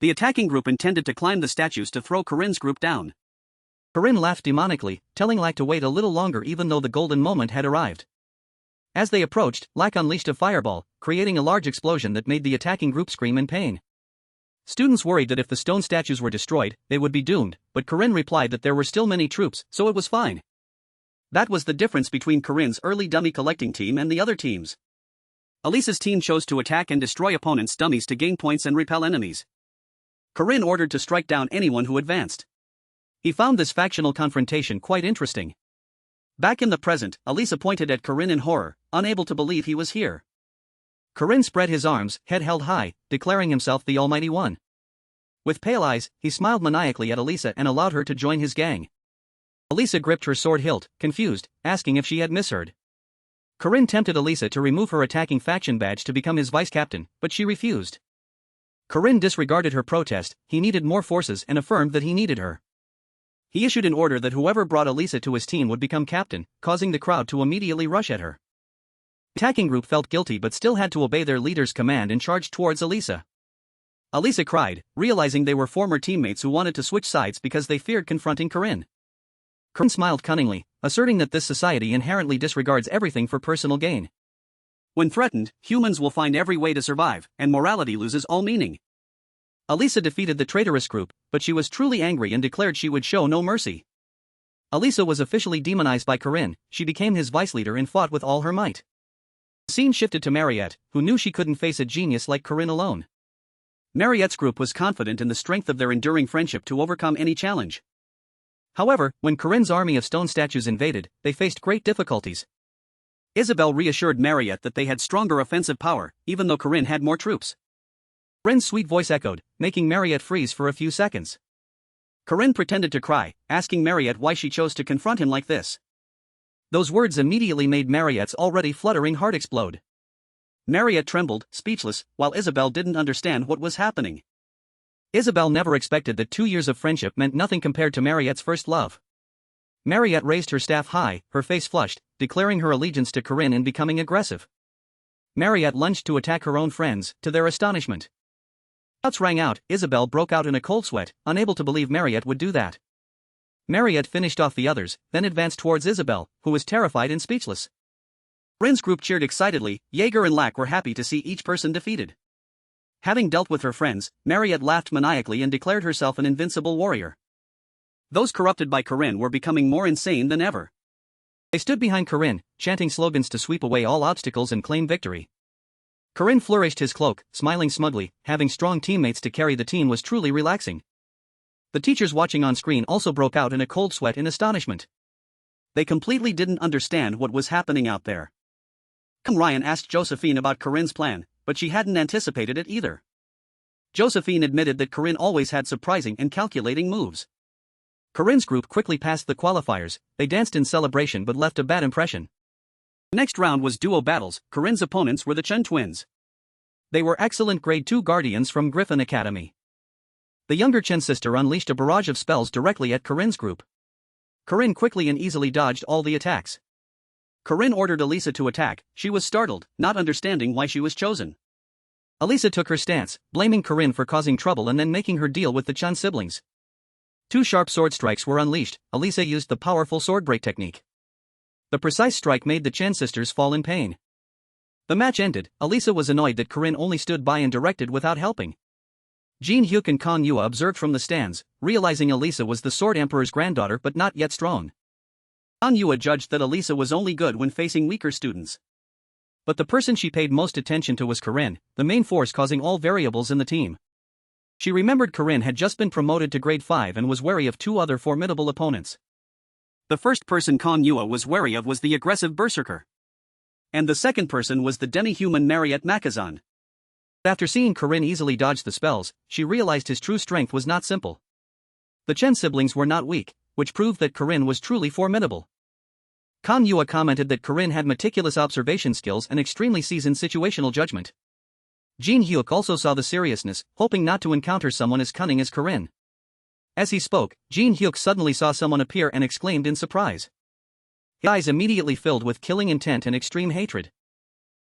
The attacking group intended to climb the statues to throw Corinne's group down. Corinne laughed demonically, telling Lack to wait a little longer even though the golden moment had arrived. As they approached, Lack unleashed a fireball, creating a large explosion that made the attacking group scream in pain. Students worried that if the stone statues were destroyed, they would be doomed, but Corinne replied that there were still many troops, so it was fine. That was the difference between Corinne's early dummy collecting team and the other teams. Alisa's team chose to attack and destroy opponents' dummies to gain points and repel enemies. Corinne ordered to strike down anyone who advanced. He found this factional confrontation quite interesting. Back in the present, Alisa pointed at Corinne in horror, unable to believe he was here. Corinne spread his arms, head held high, declaring himself the Almighty One. With pale eyes, he smiled maniacally at Alisa and allowed her to join his gang. Alisa gripped her sword hilt, confused, asking if she had misheard. Corinne tempted Alisa to remove her attacking faction badge to become his vice captain, but she refused. Corinne disregarded her protest. He needed more forces and affirmed that he needed her. He issued an order that whoever brought Alisa to his team would become captain, causing the crowd to immediately rush at her. The attacking group felt guilty but still had to obey their leader's command and charged towards Alisa. Alisa cried, realizing they were former teammates who wanted to switch sides because they feared confronting Corinne. Corinne smiled cunningly, asserting that this society inherently disregards everything for personal gain. When threatened, humans will find every way to survive, and morality loses all meaning. Alisa defeated the traitorous group, but she was truly angry and declared she would show no mercy. Alisa was officially demonized by Corinne. She became his vice leader and fought with all her might. The scene shifted to Marriott, who knew she couldn't face a genius like Corinne alone. Marriott's group was confident in the strength of their enduring friendship to overcome any challenge. However, when Corinne's army of stone statues invaded, they faced great difficulties. Isabel reassured Marriott that they had stronger offensive power, even though Corinne had more troops. Corinne's sweet voice echoed, making Marriott freeze for a few seconds. Corinne pretended to cry, asking Marriott why she chose to confront him like this. Those words immediately made Marriott's already fluttering heart explode. Marriott trembled, speechless, while Isabel didn't understand what was happening. Isabel never expected that 2 years of friendship meant nothing compared to Marriott's first love. Marriott raised her staff high, her face flushed, declaring her allegiance to Corinne and becoming aggressive. Marriott lunged to attack her own friends, to their astonishment. Shouts rang out. Isabel broke out in a cold sweat, unable to believe Marriott would do that. Marriott finished off the others, then advanced towards Isabel, who was terrified and speechless. Corinne's group cheered excitedly. Jaeger and Lack were happy to see each person defeated. Having dealt with her friends, Marriott laughed maniacally and declared herself an invincible warrior. Those corrupted by Corinne were becoming more insane than ever. They stood behind Corinne, chanting slogans to sweep away all obstacles and claim victory. Corinne flourished his cloak, smiling smugly. Having strong teammates to carry the team was truly relaxing. The teachers watching on screen also broke out in a cold sweat in astonishment. They completely didn't understand what was happening out there. Ryan asked Josephine about Corinne's plan, but she hadn't anticipated it either. Josephine admitted that Corinne always had surprising and calculating moves. Corinne's group quickly passed the qualifiers. They danced in celebration but left a bad impression. The next round was duo battles. Corinne's opponents were the Chen twins. They were excellent grade 2 guardians from Griffin Academy. The younger Chen sister unleashed a barrage of spells directly at Corinne's group. Corinne quickly and easily dodged all the attacks. Corinne ordered Alisa to attack. She was startled, not understanding why she was chosen. Alisa took her stance, blaming Corinne for causing trouble and then making her deal with the Chen siblings. 2 sharp sword strikes were unleashed. Alisa used the powerful sword break technique. The precise strike made the Chen sisters fall in pain. The match ended. Alisa was annoyed that Corinne only stood by and directed without helping. Jin Hyuk and Kang Yua observed from the stands, realizing Alisa was the Sword Emperor's granddaughter but not yet strong. Kang Yua judged that Alisa was only good when facing weaker students. But the person she paid most attention to was Corinne, the main force causing all variables in the team. She remembered Corinne had just been promoted to grade 5 and was wary of 2 other formidable opponents. The first person Kang Yua was wary of was the aggressive berserker. And the second person was the demi-human Marriott Makazan. After seeing Corinne easily dodge the spells, she realized his true strength was not simple. The Chen siblings were not weak, which proved that Corinne was truly formidable. Kang Yua commented that Corinne had meticulous observation skills and extremely seasoned situational judgment. Jin Hyuk also saw the seriousness, hoping not to encounter someone as cunning as Corinne. As he spoke, Jin Hyuk suddenly saw someone appear and exclaimed in surprise. His eyes immediately filled with killing intent and extreme hatred.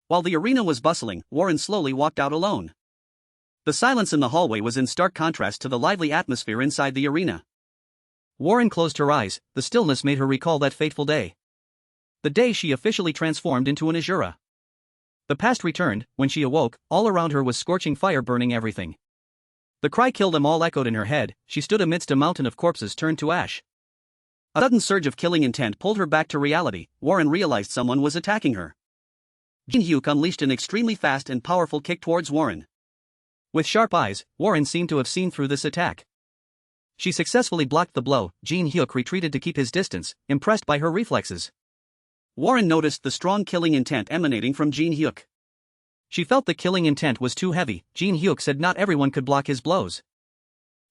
While the arena was bustling, Warren slowly walked out alone. The silence in the hallway was in stark contrast to the lively atmosphere inside the arena. Warren closed her eyes. The stillness made her recall that fateful day. The day she officially transformed into an Azjura. The past returned. When she awoke, all around her was scorching fire burning everything. The cry "kill them all" echoed in her head. She stood amidst a mountain of corpses turned to ash. A sudden surge of killing intent pulled her back to reality. Warren realized someone was attacking her. Jin Hyuk unleashed an extremely fast and powerful kick towards Warren. With sharp eyes, Warren seemed to have seen through this attack. She successfully blocked the blow. Jin Hyuk retreated to keep his distance, impressed by her reflexes. Warren noticed the strong killing intent emanating from Jin Hyuk. She felt the killing intent was too heavy. Jin Hyuk said not everyone could block his blows.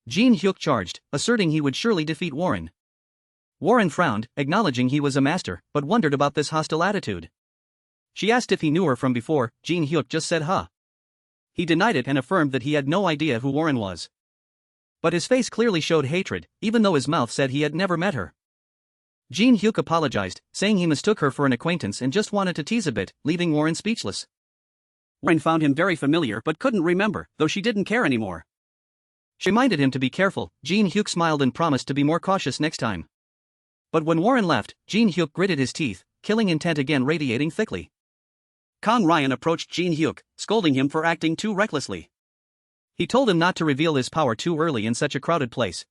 Jin Hyuk charged, asserting he would surely defeat Warren. Warren frowned, acknowledging he was a master, but wondered about this hostile attitude. She asked if he knew her from before. Jin Hyuk just said huh. He denied it and affirmed that he had no idea who Warren was. But his face clearly showed hatred, even though his mouth said he had never met her. Jin Hyuk apologized, saying he mistook her for an acquaintance and just wanted to tease a bit, leaving Warren speechless. Warren found him very familiar but couldn't remember, though she didn't care anymore. She reminded him to be careful. Jin Hyuk smiled and promised to be more cautious next time. But when Warren left, Jin Hyuk gritted his teeth, killing intent again radiating thickly. Kang Ryan approached Jin Hyuk, scolding him for acting too recklessly. He told him not to reveal his power too early in such a crowded place.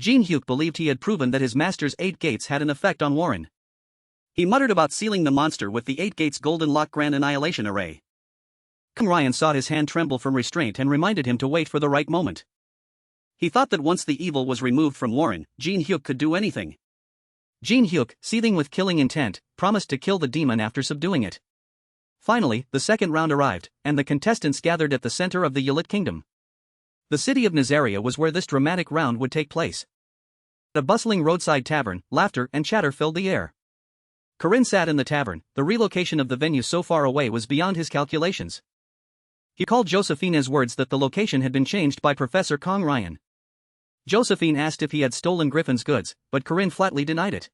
Jin Hyuk believed he had proven that his master's 8 gates had an effect on Warren. He muttered about sealing the monster with the 8 gates golden lock grand annihilation array. Kang Ryan saw his hand tremble from restraint and reminded him to wait for the right moment. He thought that once the evil was removed from Warren, Jin Hyuk could do anything. Jin Hyuk, seething with killing intent, promised to kill the demon after subduing it. Finally, the second round arrived, and the contestants gathered at the center of the Yalit Kingdom. The city of Nazaria was where this dramatic round would take place. At a bustling roadside tavern, laughter and chatter filled the air. Corinne sat in the tavern. The relocation of the venue so far away was beyond his calculations. He called Josephine's words that the location had been changed by Professor Kang Ryan. Josephine asked if he had stolen Griffin's goods, but Corinne flatly denied it.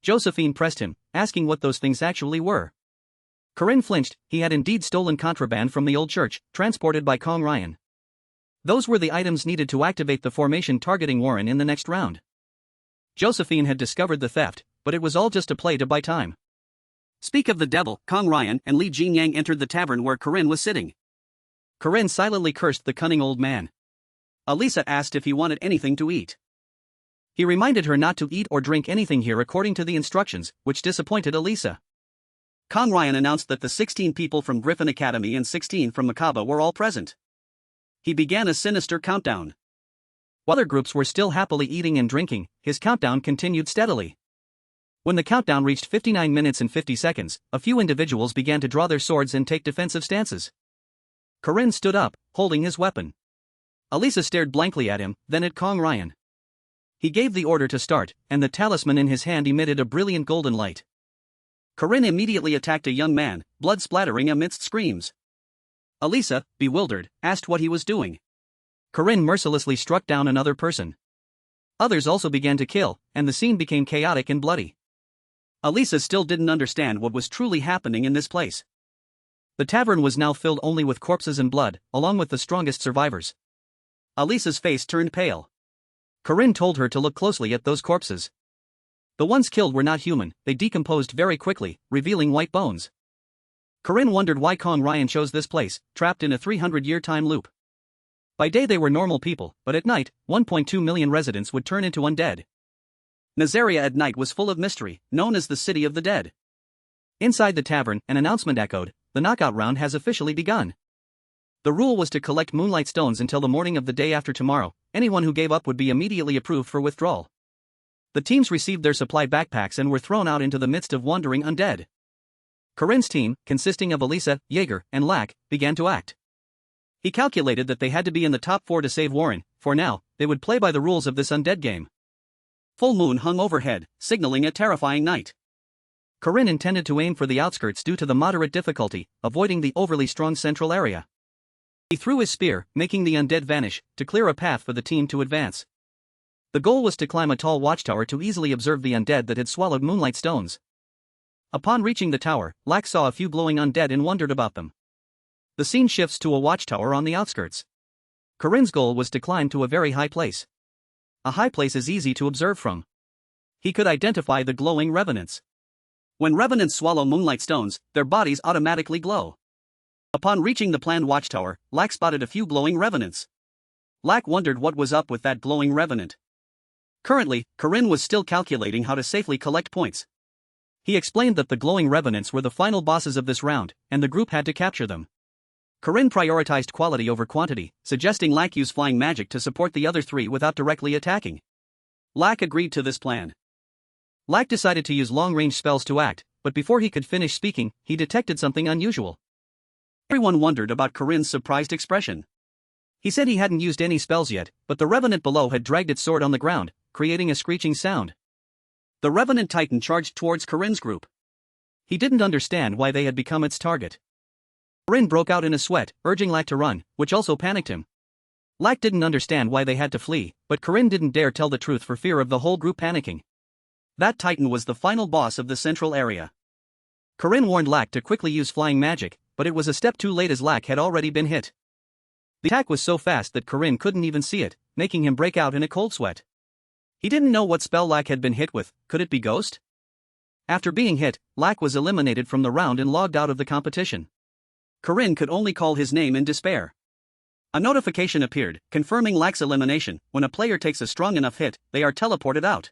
Josephine pressed him, asking what those things actually were. Corinne flinched. He had indeed stolen contraband from the old church, transported by Kang Ryan. Those were the items needed to activate the formation targeting Warren in the next round. Josephine had discovered the theft, but it was all just a play to buy time. Speak of the devil, Kang Ryan and Li Jingyang entered the tavern where Corinne was sitting. Corinne silently cursed the cunning old man. Alisa asked if he wanted anything to eat. He reminded her not to eat or drink anything here according to the instructions, which disappointed Alisa. Kang Ryan announced that the 16 people from Griffin Academy and 16 from Makaba were all present. He began a sinister countdown. While other groups were still happily eating and drinking, his countdown continued steadily. When the countdown reached 59 minutes and 50 seconds, a few individuals began to draw their swords and take defensive stances. Corinne stood up, holding his weapon. Alisa stared blankly at him, then at Kang Ryan. He gave the order to start, and the talisman in his hand emitted a brilliant golden light. Corinne immediately attacked a young man, blood splattering amidst screams. Alisa, bewildered, asked what he was doing. Corinne mercilessly struck down another person. Others also began to kill, and the scene became chaotic and bloody. Alisa still didn't understand what was truly happening in this place. The tavern was now filled only with corpses and blood, along with the strongest survivors. Alisa's face turned pale. Corinne told her to look closely at those corpses. The ones killed were not human, they decomposed very quickly, revealing white bones. Corinne wondered why Kong Ryan chose this place, trapped in a 300-year time loop. By day they were normal people, but at night, 1.2 million residents would turn into undead. Nazaria at night was full of mystery, known as the City of the Dead. Inside the tavern, an announcement echoed, "The knockout round has officially begun." The rule was to collect moonlight stones until the morning of the day after tomorrow. Anyone who gave up would be immediately approved for withdrawal. The teams received their supply backpacks and were thrown out into the midst of wandering undead. Corinne's team, consisting of Alisa, Jaeger, and Lack, began to act. He calculated that they had to be in the top 4 to save Warren. For now, they would play by the rules of this undead game. Full moon hung overhead, signaling a terrifying night. Corinne intended to aim for the outskirts due to the moderate difficulty, avoiding the overly strong central area. He threw his spear, making the undead vanish, to clear a path for the team to advance. The goal was to climb a tall watchtower to easily observe the undead that had swallowed moonlight stones. Upon reaching the tower, Lack saw a few glowing undead and wondered about them. The scene shifts to a watchtower on the outskirts. Corinne's goal was to climb to a very high place. A high place is easy to observe from. He could identify the glowing revenants. When revenants swallow moonlight stones, their bodies automatically glow. Upon reaching the planned watchtower, Lack spotted a few glowing revenants. Lack wondered what was up with that glowing revenant. Currently, Corinne was still calculating how to safely collect points. He explained that the glowing revenants were the final bosses of this round, and the group had to capture them. Corinne prioritized quality over quantity, suggesting Lack use flying magic to support the other 3 without directly attacking. Lack agreed to this plan. Lack decided to use long-range spells to act, but before he could finish speaking, he detected something unusual. Everyone wondered about Corinne's surprised expression. He said he hadn't used any spells yet, but the revenant below had dragged its sword on the ground, creating a screeching sound. The revenant titan charged towards Corinne's group. He didn't understand why they had become its target. Corinne broke out in a sweat, urging Lack to run, which also panicked him. Lack didn't understand why they had to flee, but Corinne didn't dare tell the truth for fear of the whole group panicking. That titan was the final boss of the central area. Corinne warned Lack to quickly use flying magic, but it was a step too late as Lack had already been hit. The attack was so fast that Corinne couldn't even see it, making him break out in a cold sweat. He didn't know what spell Lack had been hit with. Could it be Ghost? After being hit, Lack was eliminated from the round and logged out of the competition. Corinne could only call his name in despair. A notification appeared, confirming Lack's elimination. When a player takes a strong enough hit, they are teleported out.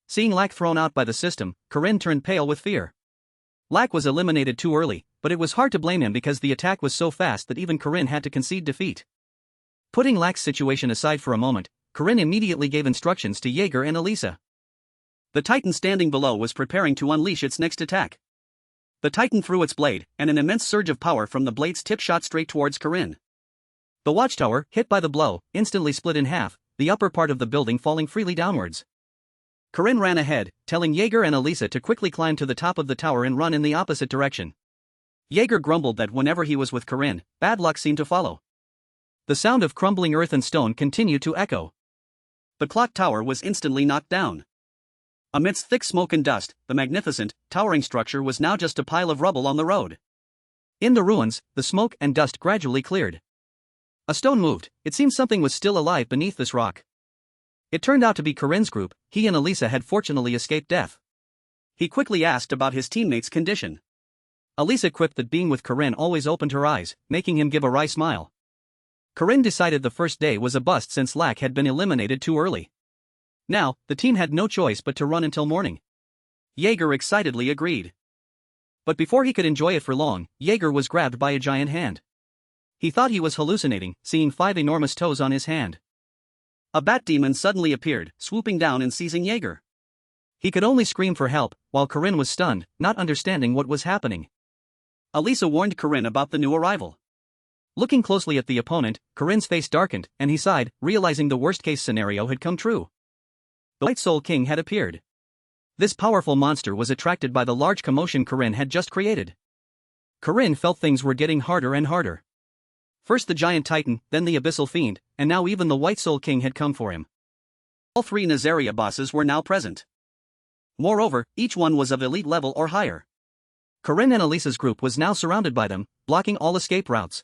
Seeing Lack thrown out by the system, Corinne turned pale with fear. Lack was eliminated too early, but it was hard to blame him because the attack was so fast that even Corinne had to concede defeat. Putting Lack's situation aside for a moment, Corinne immediately gave instructions to Jaeger and Alisa. The titan standing below was preparing to unleash its next attack. The titan threw its blade, and an immense surge of power from the blade's tip shot straight towards Corinne. The watchtower, hit by the blow, instantly split in half, the upper part of the building falling freely downwards. Corinne ran ahead, telling Jaeger and Alisa to quickly climb to the top of the tower and run in the opposite direction. Jaeger grumbled that whenever he was with Corinne, bad luck seemed to follow. The sound of crumbling earth and stone continued to echo. The clock tower was instantly knocked down. Amidst thick smoke and dust, the magnificent, towering structure was now just a pile of rubble on the road. In the ruins, the smoke and dust gradually cleared. A stone moved. It seemed something was still alive beneath this rock. It turned out to be Corinne's group. He and Alisa had fortunately escaped death. He quickly asked about his teammates' condition. Alisa quipped that being with Corinne always opened her eyes, making him give a wry smile. Corinne decided the first day was a bust since Lack had been eliminated too early. Now, the team had no choice but to run until morning. Jaeger excitedly agreed. But before he could enjoy it for long, Jaeger was grabbed by a giant hand. He thought he was hallucinating, seeing 5 enormous toes on his hand. A bat demon suddenly appeared, swooping down and seizing Jaeger. He could only scream for help, while Corinne was stunned, not understanding what was happening. Alisa warned Corinne about the new arrival. Looking closely at the opponent, Corinne's face darkened, and he sighed, realizing the worst-case scenario had come true. The White Soul King had appeared. This powerful monster was attracted by the large commotion Corinne had just created. Corinne felt things were getting harder and harder. First the giant titan, then the abyssal fiend, and now even the White Soul King had come for him. All three Nazaria bosses were now present. Moreover, each one was of elite level or higher. Corinne and Alisa's group was now surrounded by them, blocking all escape routes.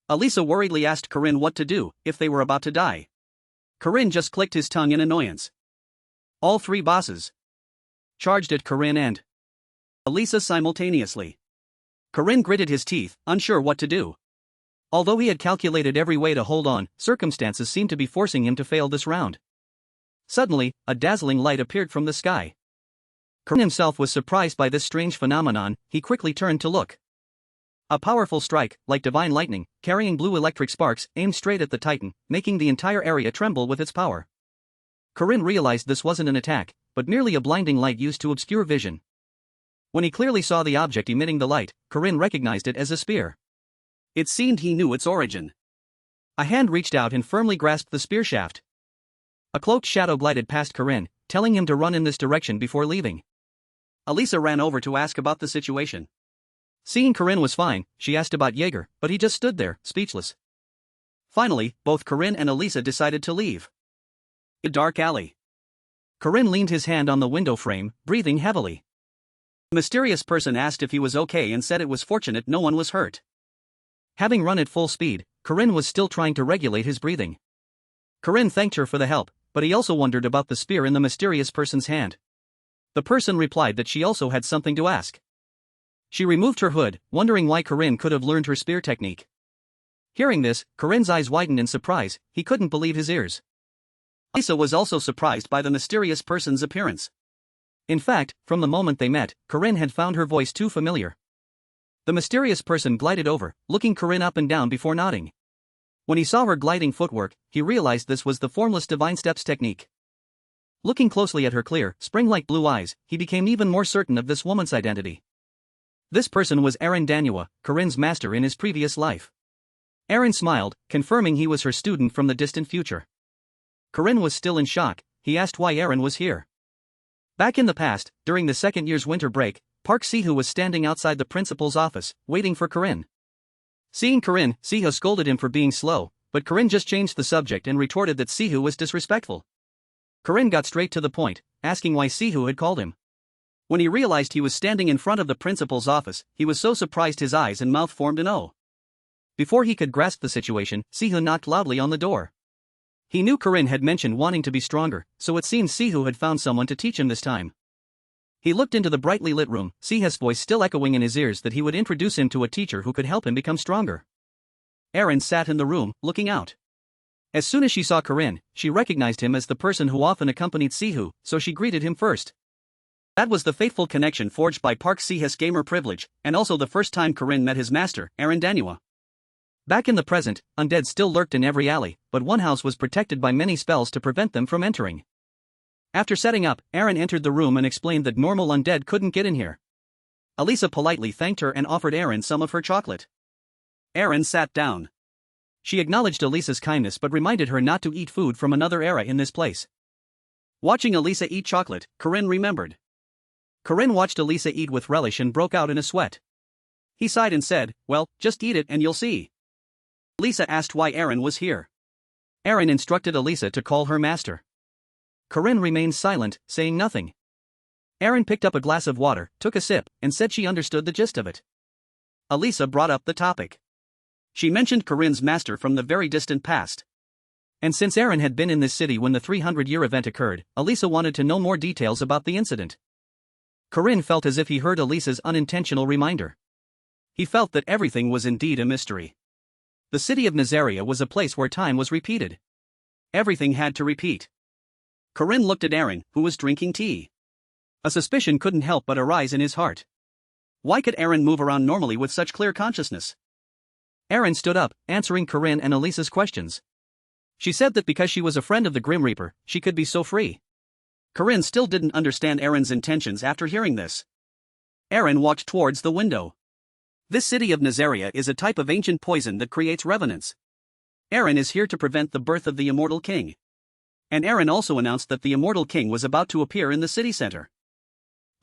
Alisa worriedly asked Corinne what to do if they were about to die. Corinne just clicked his tongue in annoyance. All three bosses charged at Corinne and Alisa simultaneously. Corinne gritted his teeth, unsure what to do. Although he had calculated every way to hold on, circumstances seemed to be forcing him to fail this round. Suddenly, a dazzling light appeared from the sky. Corinne himself was surprised by this strange phenomenon. He quickly turned to look. A powerful strike, like divine lightning, carrying blue electric sparks, aimed straight at the Titan, making the entire area tremble with its power. Corinne realized this wasn't an attack, but merely a blinding light used to obscure vision. When he clearly saw the object emitting the light, Corinne recognized it as a spear. It seemed he knew its origin. A hand reached out and firmly grasped the spear shaft. A cloaked shadow glided past Corinne, telling him to run in this direction before leaving. Alisa ran over to ask about the situation. Seeing Corinne was fine, she asked about Jaeger, but he just stood there, speechless. Finally, both Corinne and Alisa decided to leave. A dark alley. Corinne leaned his hand on the window frame, breathing heavily. The mysterious person asked if he was okay and said it was fortunate no one was hurt. Having run at full speed, Corinne was still trying to regulate his breathing. Corinne thanked her for the help, but he also wondered about the spear in the mysterious person's hand. The person replied that she also had something to ask. She removed her hood, wondering why Corinne could have learned her spear technique. Hearing this, Corinne's eyes widened in surprise. He couldn't believe his ears. Alisa was also surprised by the mysterious person's appearance. In fact, from the moment they met, Corinne had found her voice too familiar. The mysterious person glided over, looking Corinne up and down before nodding. When he saw her gliding footwork, he realized this was the formless divine steps technique. Looking closely at her clear, spring-like blue eyes, he became even more certain of this woman's identity. This person was Aaron Danua, Corinne's master in his previous life. Aaron smiled, confirming he was her student from the distant future. Corinne was still in shock. He asked why Aaron was here. Back in the past, during the second year's winter break, Park Ciu was standing outside the principal's office, waiting for Corinne. Seeing Corinne, Ciu scolded him for being slow, but Corinne just changed the subject and retorted that Ciu was disrespectful. Corinne got straight to the point, asking why Ciu had called him. When he realized he was standing in front of the principal's office, he was so surprised his eyes and mouth formed an O. Before he could grasp the situation, Ciu knocked loudly on the door. He knew Corinne had mentioned wanting to be stronger, so it seemed Ciu had found someone to teach him this time. He looked into the brightly lit room, Ciu's voice still echoing in his ears that he would introduce him to a teacher who could help him become stronger. Aaron sat in the room, looking out. As soon as she saw Corinne, she recognized him as the person who often accompanied Ciu, so she greeted him first. That was the fateful connection forged by Park Ciu's gamer privilege, and also the first time Corinne met his master, Aaron Danua. Back in the present, undead still lurked in every alley, but one house was protected by many spells to prevent them from entering. After setting up, Aaron entered the room and explained that normal undead couldn't get in here. Alisa politely thanked her and offered Aaron some of her chocolate. Aaron sat down. She acknowledged Alisa's kindness but reminded her not to eat food from another era in this place. Watching Alisa eat chocolate, Corinne remembered. Corinne watched Alisa eat with relish and broke out in a sweat. He sighed and said, "Well, just eat it and you'll see." Alisa asked why Aaron was here. Aaron instructed Alisa to call her master. Corinne remained silent, saying nothing. Aaron picked up a glass of water, took a sip, and said she understood the gist of it. Alisa brought up the topic. She mentioned Corinne's master from the very distant past. And since Aaron had been in this city when the 300-year event occurred, Alisa wanted to know more details about the incident. Corinne felt as if he heard Alisa's unintentional reminder. He felt that everything was indeed a mystery. The city of Nazaria was a place where time was repeated. Everything had to repeat. Corinne looked at Aaron, who was drinking tea. A suspicion couldn't help but arise in his heart. Why could Aaron move around normally with such clear consciousness? Aaron stood up, answering Corinne and Alisa's questions. She said that because she was a friend of the Grim Reaper, she could be so free. Corinne still didn't understand Aaron's intentions after hearing this. Aaron walked towards the window. This city of Nazaria is a type of ancient poison that creates revenants. Aaron is here to prevent the birth of the immortal king. And Aaron also announced that the immortal king was about to appear in the city center.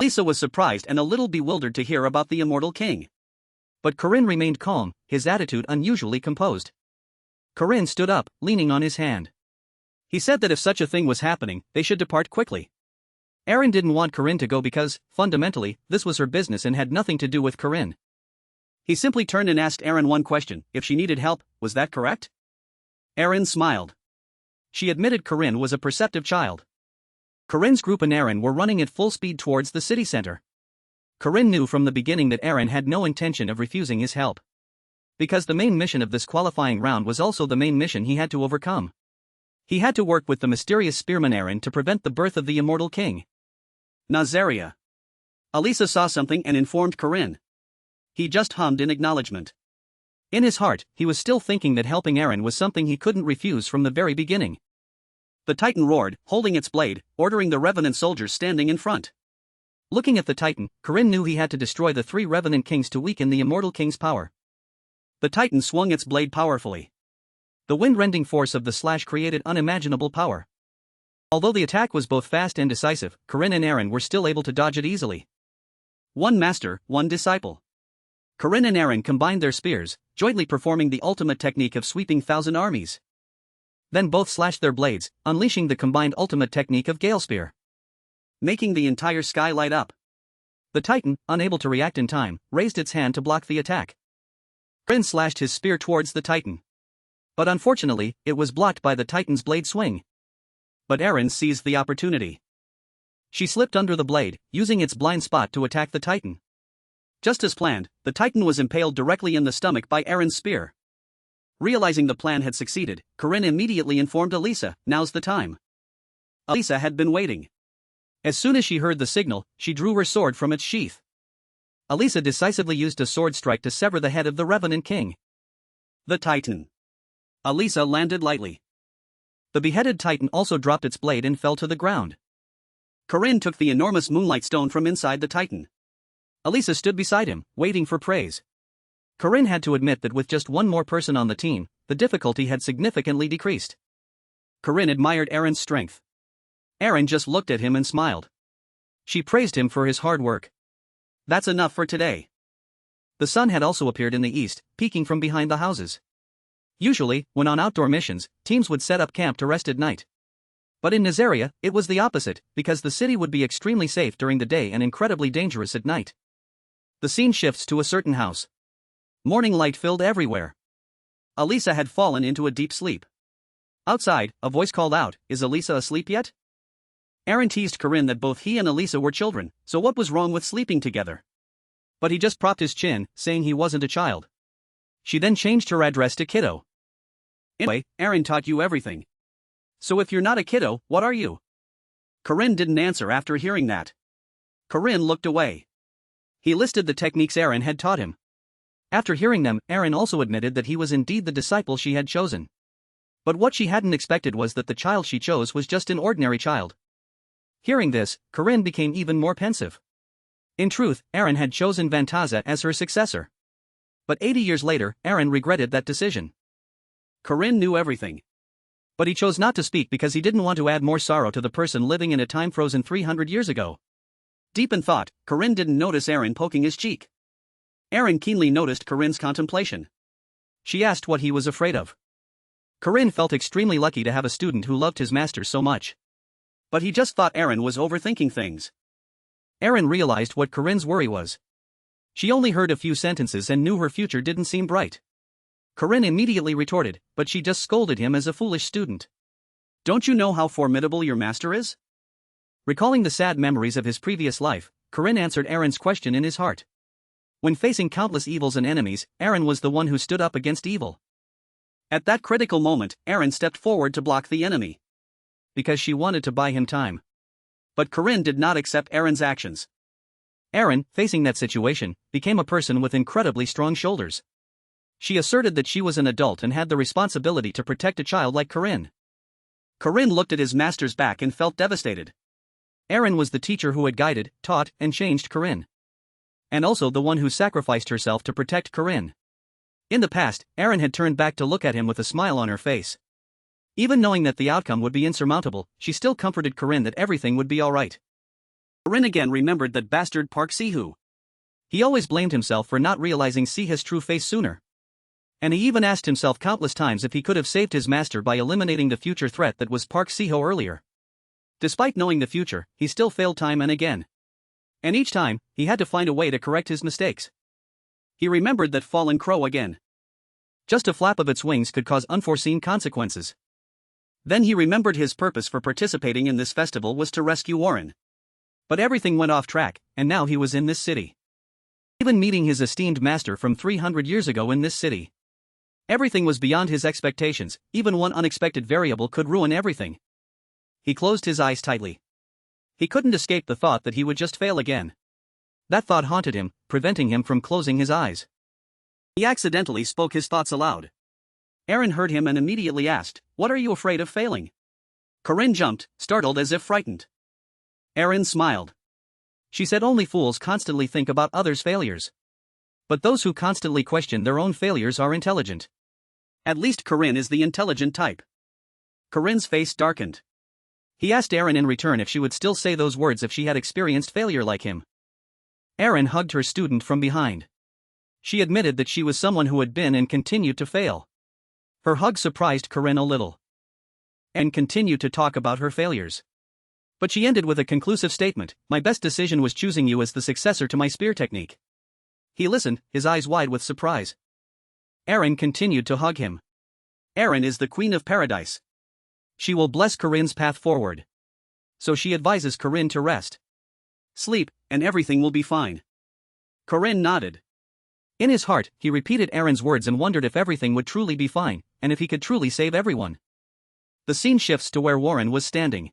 Alisa was surprised and a little bewildered to hear about the immortal king. But Corinne remained calm, his attitude unusually composed. Corinne stood up, leaning on his hand. He said that if such a thing was happening, they should depart quickly. Aaron didn't want Corinne to go because, fundamentally, this was her business and had nothing to do with Corinne. He simply turned and asked Aaron one question: if she needed help, was that correct? Aaron smiled. She admitted Corinne was a perceptive child. Corinne's group and Aaron were running at full speed towards the city center. Corinne knew from the beginning that Aaron had no intention of refusing his help. Because the main mission of this qualifying round was also the main mission he had to overcome. He had to work with the mysterious spearman Aaron to prevent the birth of the immortal king. Nazaria. Alisa saw something and informed Corinne. He just hummed in acknowledgement. In his heart, he was still thinking that helping Aaron was something he couldn't refuse from the very beginning. The Titan roared, holding its blade, ordering the Revenant soldiers standing in front. Looking at the Titan, Corinne knew he had to destroy the 3 Revenant kings to weaken the immortal king's power. The Titan swung its blade powerfully. The wind-rending force of the slash created unimaginable power. Although the attack was both fast and decisive, Corinne and Aaron were still able to dodge it easily. One master, one disciple. Corinne and Aaron combined their spears, jointly performing the ultimate technique of sweeping 1,000 armies. Then both slashed their blades, unleashing the combined ultimate technique of Gale Spear, making the entire sky light up. The Titan, unable to react in time, raised its hand to block the attack. Corinne slashed his spear towards the Titan. But unfortunately, it was blocked by the Titan's blade swing. But Aaron seized the opportunity. She slipped under the blade, using its blind spot to attack the Titan. Just as planned, the Titan was impaled directly in the stomach by Aaron's spear. Realizing the plan had succeeded, Corinne immediately informed Alisa, "Now's the time." Alisa had been waiting. As soon as she heard the signal, she drew her sword from its sheath. Alisa decisively used a sword strike to sever the head of the Revenant King. The Titan. Alisa landed lightly. The beheaded Titan also dropped its blade and fell to the ground. Corinne took the enormous moonlight stone from inside the Titan. Alisa stood beside him, waiting for praise. Corinne had to admit that with just one more person on the team, the difficulty had significantly decreased. Corinne admired Aaron's strength. Aaron just looked at him and smiled. She praised him for his hard work. That's enough for today. The sun had also appeared in the east, peeking from behind the houses. Usually, when on outdoor missions, teams would set up camp to rest at night. But in Nazaria, it was the opposite, because the city would be extremely safe during the day and incredibly dangerous at night. The scene shifts to a certain house. Morning light filled everywhere. Alisa had fallen into a deep sleep. Outside, a voice called out, "Is Alisa asleep yet?" Aaron teased Corinne that both he and Alisa were children, so what was wrong with sleeping together? But he just propped his chin, saying he wasn't a child. She then changed her address to kiddo. Anyway, Aaron taught you everything. So if you're not a kiddo, what are you? Corinne didn't answer after hearing that. Corinne looked away. He listed the techniques Aaron had taught him. After hearing them, Aaron also admitted that he was indeed the disciple she had chosen. But what she hadn't expected was that the child she chose was just an ordinary child. Hearing this, Corinne became even more pensive. In truth, Aaron had chosen Vantaza as her successor. But 80 years later, Aaron regretted that decision. Corinne knew everything. But he chose not to speak because he didn't want to add more sorrow to the person living in a time frozen 300 years ago. Deep in thought, Corinne didn't notice Aaron poking his cheek. Aaron keenly noticed Corinne's contemplation. She asked what he was afraid of. Corinne felt extremely lucky to have a student who loved his master so much. But he just thought Aaron was overthinking things. Aaron realized what Corinne's worry was. She only heard a few sentences and knew her future didn't seem bright. Corinne immediately retorted, but she just scolded him as a foolish student. Don't you know how formidable your master is? Recalling the sad memories of his previous life, Corinne answered Aaron's question in his heart. When facing countless evils and enemies, Aaron was the one who stood up against evil. At that critical moment, Aaron stepped forward to block the enemy. Because she wanted to buy him time. But Corinne did not accept Aaron's actions. Aaron, facing that situation, became a person with incredibly strong shoulders. She asserted that she was an adult and had the responsibility to protect a child like Corinne. Corinne looked at his master's back and felt devastated. Aaron was the teacher who had guided, taught, and changed Corinne. And also the one who sacrificed herself to protect Corinne. In the past, Aaron had turned back to look at him with a smile on her face. Even knowing that the outcome would be insurmountable, she still comforted Corinne that everything would be alright. Corinne again remembered that bastard Park Ciu. He always blamed himself for not realizing his true face sooner. And he even asked himself countless times if he could have saved his master by eliminating the future threat that was Park Ciu earlier. Despite knowing the future, he still failed time and again. And each time, he had to find a way to correct his mistakes. He remembered that fallen crow again. Just a flap of its wings could cause unforeseen consequences. Then he remembered his purpose for participating in this festival was to rescue Warren. But everything went off track, and now he was in this city. Even meeting his esteemed master from 300 years ago in this city. Everything was beyond his expectations, even one unexpected variable could ruin everything. He closed his eyes tightly. He couldn't escape the thought that he would just fail again. That thought haunted him, preventing him from closing his eyes. He accidentally spoke his thoughts aloud. Aaron heard him and immediately asked, "What are you afraid of failing?" Corinne jumped, startled as if frightened. Aaron smiled. She said only fools constantly think about others' failures. But those who constantly question their own failures are intelligent. At least Corinne is the intelligent type. Corinne's face darkened. He asked Aaron in return if she would still say those words if she had experienced failure like him. Aaron hugged her student from behind. She admitted that she was someone who had been and continued to fail. Her hug surprised Corinne a little. And continued to talk about her failures. But she ended with a conclusive statement, "My best decision was choosing you as the successor to my spear technique." He listened, his eyes wide with surprise. Aaron continued to hug him. Aaron is the queen of paradise. She will bless Corinne's path forward. So she advises Corinne to rest. Sleep, and everything will be fine. Corinne nodded. In his heart, he repeated Aaron's words and wondered if everything would truly be fine, and if he could truly save everyone. The scene shifts to where Warren was standing.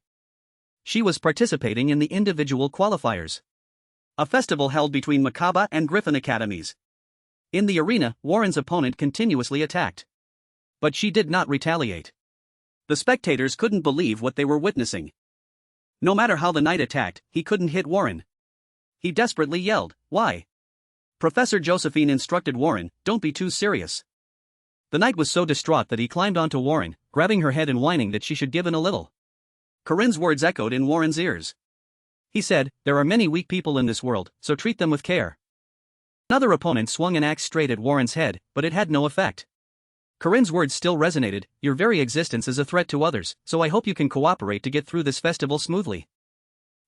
She was participating in the individual qualifiers. A festival held between Makaba and Griffin academies. In the arena, Warren's opponent continuously attacked. But she did not retaliate. The spectators couldn't believe what they were witnessing. No matter how the knight attacked, he couldn't hit Warren. He desperately yelled, "Why?" Professor Josephine instructed Warren, "Don't be too serious." The knight was so distraught that he climbed onto Warren, grabbing her head and whining that she should give in a little. Corinne's words echoed in Warren's ears. He said, "There are many weak people in this world, so treat them with care." Another opponent swung an axe straight at Warren's head, but it had no effect. Corinne's words still resonated, "Your very existence is a threat to others, so I hope you can cooperate to get through this festival smoothly."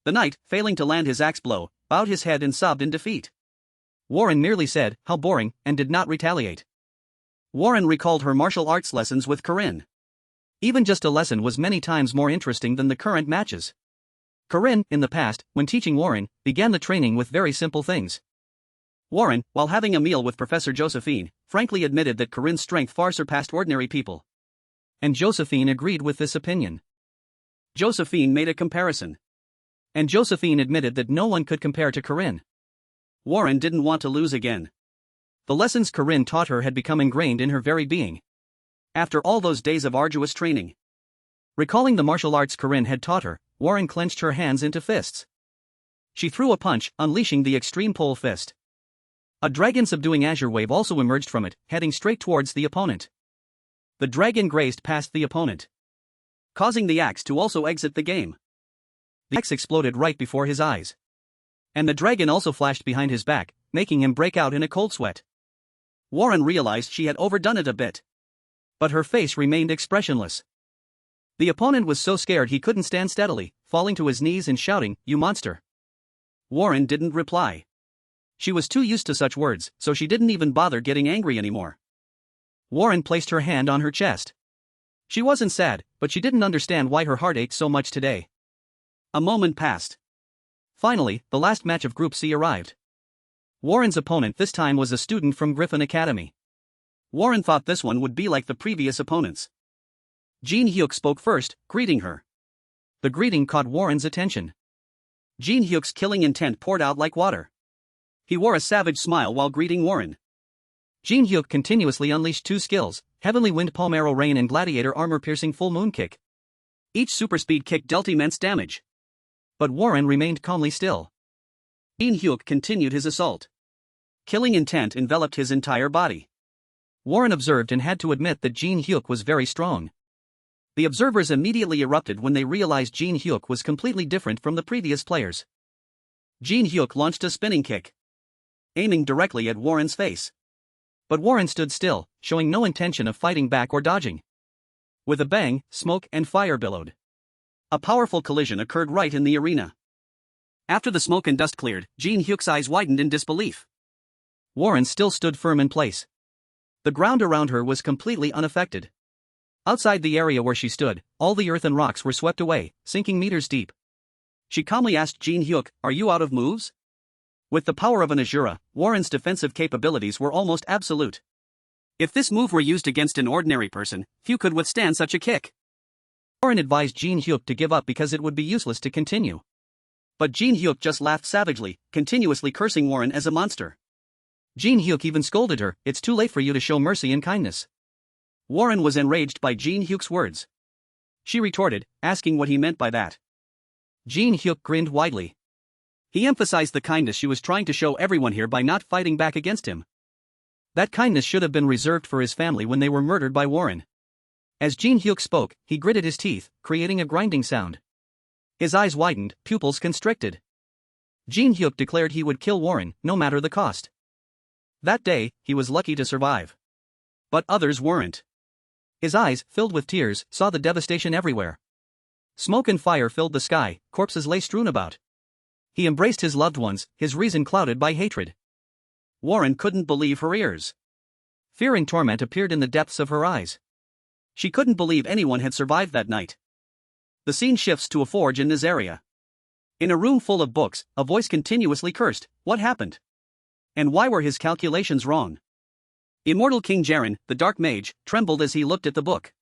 The knight, failing to land his axe blow, bowed his head and sobbed in defeat. Warren merely said, "How boring," and did not retaliate. Warren recalled her martial arts lessons with Corinne. Even just a lesson was many times more interesting than the current matches. Corinne, in the past, when teaching Warren, began the training with very simple things. Warren, while having a meal with Professor Josephine, frankly admitted that Corinne's strength far surpassed ordinary people. And Josephine agreed with this opinion. Josephine made a comparison. And Josephine admitted that no one could compare to Corinne. Warren didn't want to lose again. The lessons Corinne taught her had become ingrained in her very being. After all those days of arduous training. Recalling the martial arts Corinne had taught her, Warren clenched her hands into fists. She threw a punch, unleashing the extreme pole fist. A dragon subduing azure wave also emerged from it, heading straight towards the opponent. The dragon grazed past the opponent, causing the axe to also exit the game. The axe exploded right before his eyes. And the dragon also flashed behind his back, making him break out in a cold sweat. Warren realized she had overdone it a bit. But her face remained expressionless. The opponent was so scared he couldn't stand steadily, falling to his knees and shouting, "You monster!" Warren didn't reply. She was too used to such words, so she didn't even bother getting angry anymore. Warren placed her hand on her chest. She wasn't sad, but she didn't understand why her heart ached so much today. A moment passed. Finally, the last match of Group C arrived. Warren's opponent this time was a student from Griffin Academy. Warren thought this one would be like the previous opponents. Jin Hyuk spoke first, greeting her. The greeting caught Warren's attention. Jin Hyuk's killing intent poured out like water. He wore a savage smile while greeting Warren. Jin Hyuk continuously unleashed two skills, Heavenly Wind Palm Arrow Rain and Gladiator Armor Piercing Full Moon Kick. Each super speed kick dealt immense damage. But Warren remained calmly still. Jin Hyuk continued his assault. Killing intent enveloped his entire body. Warren observed and had to admit that Jin Hyuk was very strong. The observers immediately erupted when they realized Jin Hyuk was completely different from the previous players. Jin Hyuk launched a spinning kick, aiming directly at Warren's face. But Warren stood still, showing no intention of fighting back or dodging. With a bang, smoke and fire billowed. A powerful collision occurred right in the arena. After the smoke and dust cleared, Jin Hyuk's eyes widened in disbelief. Warren still stood firm in place. The ground around her was completely unaffected. Outside the area where she stood, all the earth and rocks were swept away, sinking meters deep. She calmly asked Jin Hyuk, "Are you out of moves?" With the power of an Azjura, Warren's defensive capabilities were almost absolute. If this move were used against an ordinary person, few could withstand such a kick. Warren advised Jin Hyuk to give up because it would be useless to continue. But Jin Hyuk just laughed savagely, continuously cursing Warren as a monster. Jin Hyuk even scolded her, "It's too late for you to show mercy and kindness." Warren was enraged by Jin Hyuk's words. She retorted, asking what he meant by that. Jin Hyuk grinned widely. He emphasized the kindness she was trying to show everyone here by not fighting back against him. That kindness should have been reserved for his family when they were murdered by Warren. As Jin Hyuk spoke, he gritted his teeth, creating a grinding sound. His eyes widened, pupils constricted. Jin Hyuk declared he would kill Warren, no matter the cost. That day, he was lucky to survive. But others weren't. His eyes, filled with tears, saw the devastation everywhere. Smoke and fire filled the sky, corpses lay strewn about. He embraced his loved ones, his reason clouded by hatred. Warren couldn't believe her ears. Fear and torment appeared in the depths of her eyes. She couldn't believe anyone had survived that night. The scene shifts to a forge in this area. In a room full of books, a voice continuously cursed, "What happened? And why were his calculations wrong?" Immortal King Jaren, the dark mage, trembled as he looked at the book.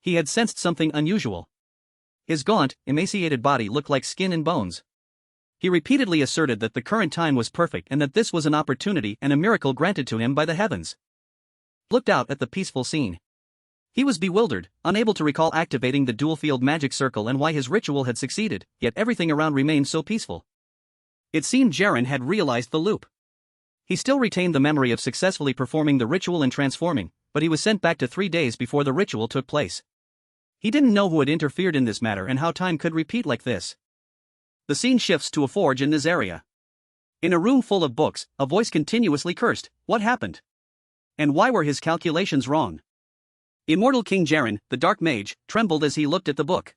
He had sensed something unusual. His gaunt, emaciated body looked like skin and bones. He repeatedly asserted that the current time was perfect and that this was an opportunity and a miracle granted to him by the heavens. Looked out at the peaceful scene. He was bewildered, unable to recall activating the dual field magic circle and why his ritual had succeeded, yet everything around remained so peaceful. It seemed Jaren had realized the loop. He still retained the memory of successfully performing the ritual and transforming, but he was sent back to 3 days before the ritual took place. He didn't know who had interfered in this matter and how time could repeat like this. The scene shifts to a forge in this area. In a room full of books, a voice continuously cursed, "What happened? And why were his calculations wrong?" Immortal King Jaren, the dark mage, trembled as he looked at the book.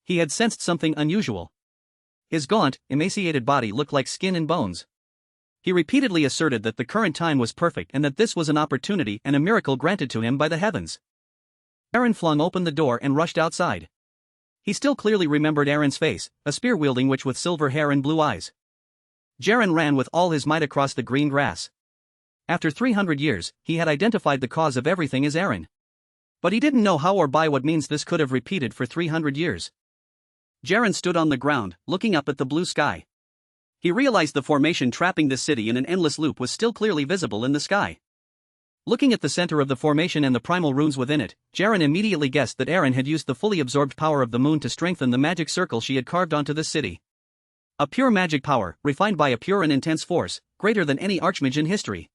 He had sensed something unusual. His gaunt, emaciated body looked like skin and bones. He repeatedly asserted that the current time was perfect and that this was an opportunity and a miracle granted to him by the heavens. Aaron flung open the door and rushed outside. He still clearly remembered Aaron's face, a spear-wielding witch with silver hair and blue eyes. Jaren ran with all his might across the green grass. After 300 years, he had identified the cause of everything as Aaron. But he didn't know how or by what means this could have repeated for 300 years. Jaren stood on the ground, looking up at the blue sky. He realized the formation trapping the city in an endless loop was still clearly visible in the sky. Looking at the center of the formation and the primal runes within it, Jaren immediately guessed that Aaron had used the fully absorbed power of the moon to strengthen the magic circle she had carved onto this city. A pure magic power, refined by a pure and intense force, greater than any archmage in history.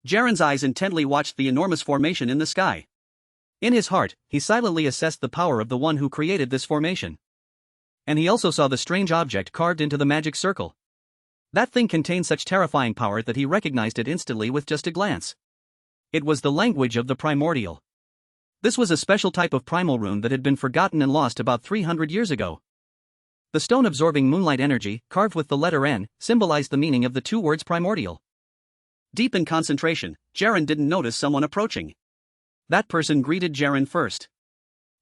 Jaren's eyes intently watched the enormous formation in the sky. In his heart, he silently assessed the power of the one who created this formation. And he also saw the strange object carved into the magic circle. That thing contained such terrifying power that he recognized it instantly with just a glance. It was the language of the primordial. This was a special type of primal rune that had been forgotten and lost about 300 years ago. The stone absorbing moonlight energy, carved with the letter N, symbolized the meaning of the two words primordial. Deep in concentration, Jaren didn't notice someone approaching. That person greeted Jaren first.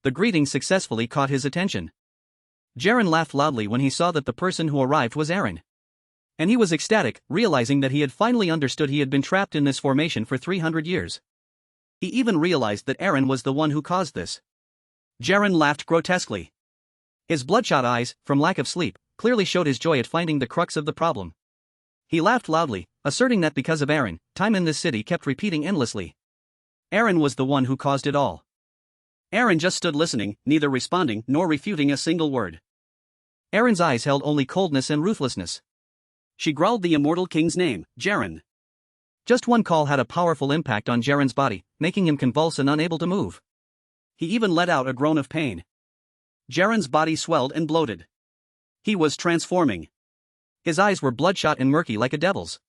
The greeting successfully caught his attention. Jaren laughed loudly when he saw that the person who arrived was Aaron. And he was ecstatic, realizing that he had finally understood he had been trapped in this formation for 300 years. He even realized that Aaron was the one who caused this. Jaren laughed grotesquely. His bloodshot eyes, from lack of sleep, clearly showed his joy at finding the crux of the problem. He laughed loudly, asserting that because of Aaron, time in this city kept repeating endlessly. Aaron was the one who caused it all. Aaron just stood listening, neither responding nor refuting a single word. Aaron's eyes held only coldness and ruthlessness. She growled the immortal king's name, Jaren. Just one call had a powerful impact on Jaren's body, making him convulse and unable to move. He even let out a groan of pain. Jaren's body swelled and bloated. He was transforming. His eyes were bloodshot and murky like a devil's.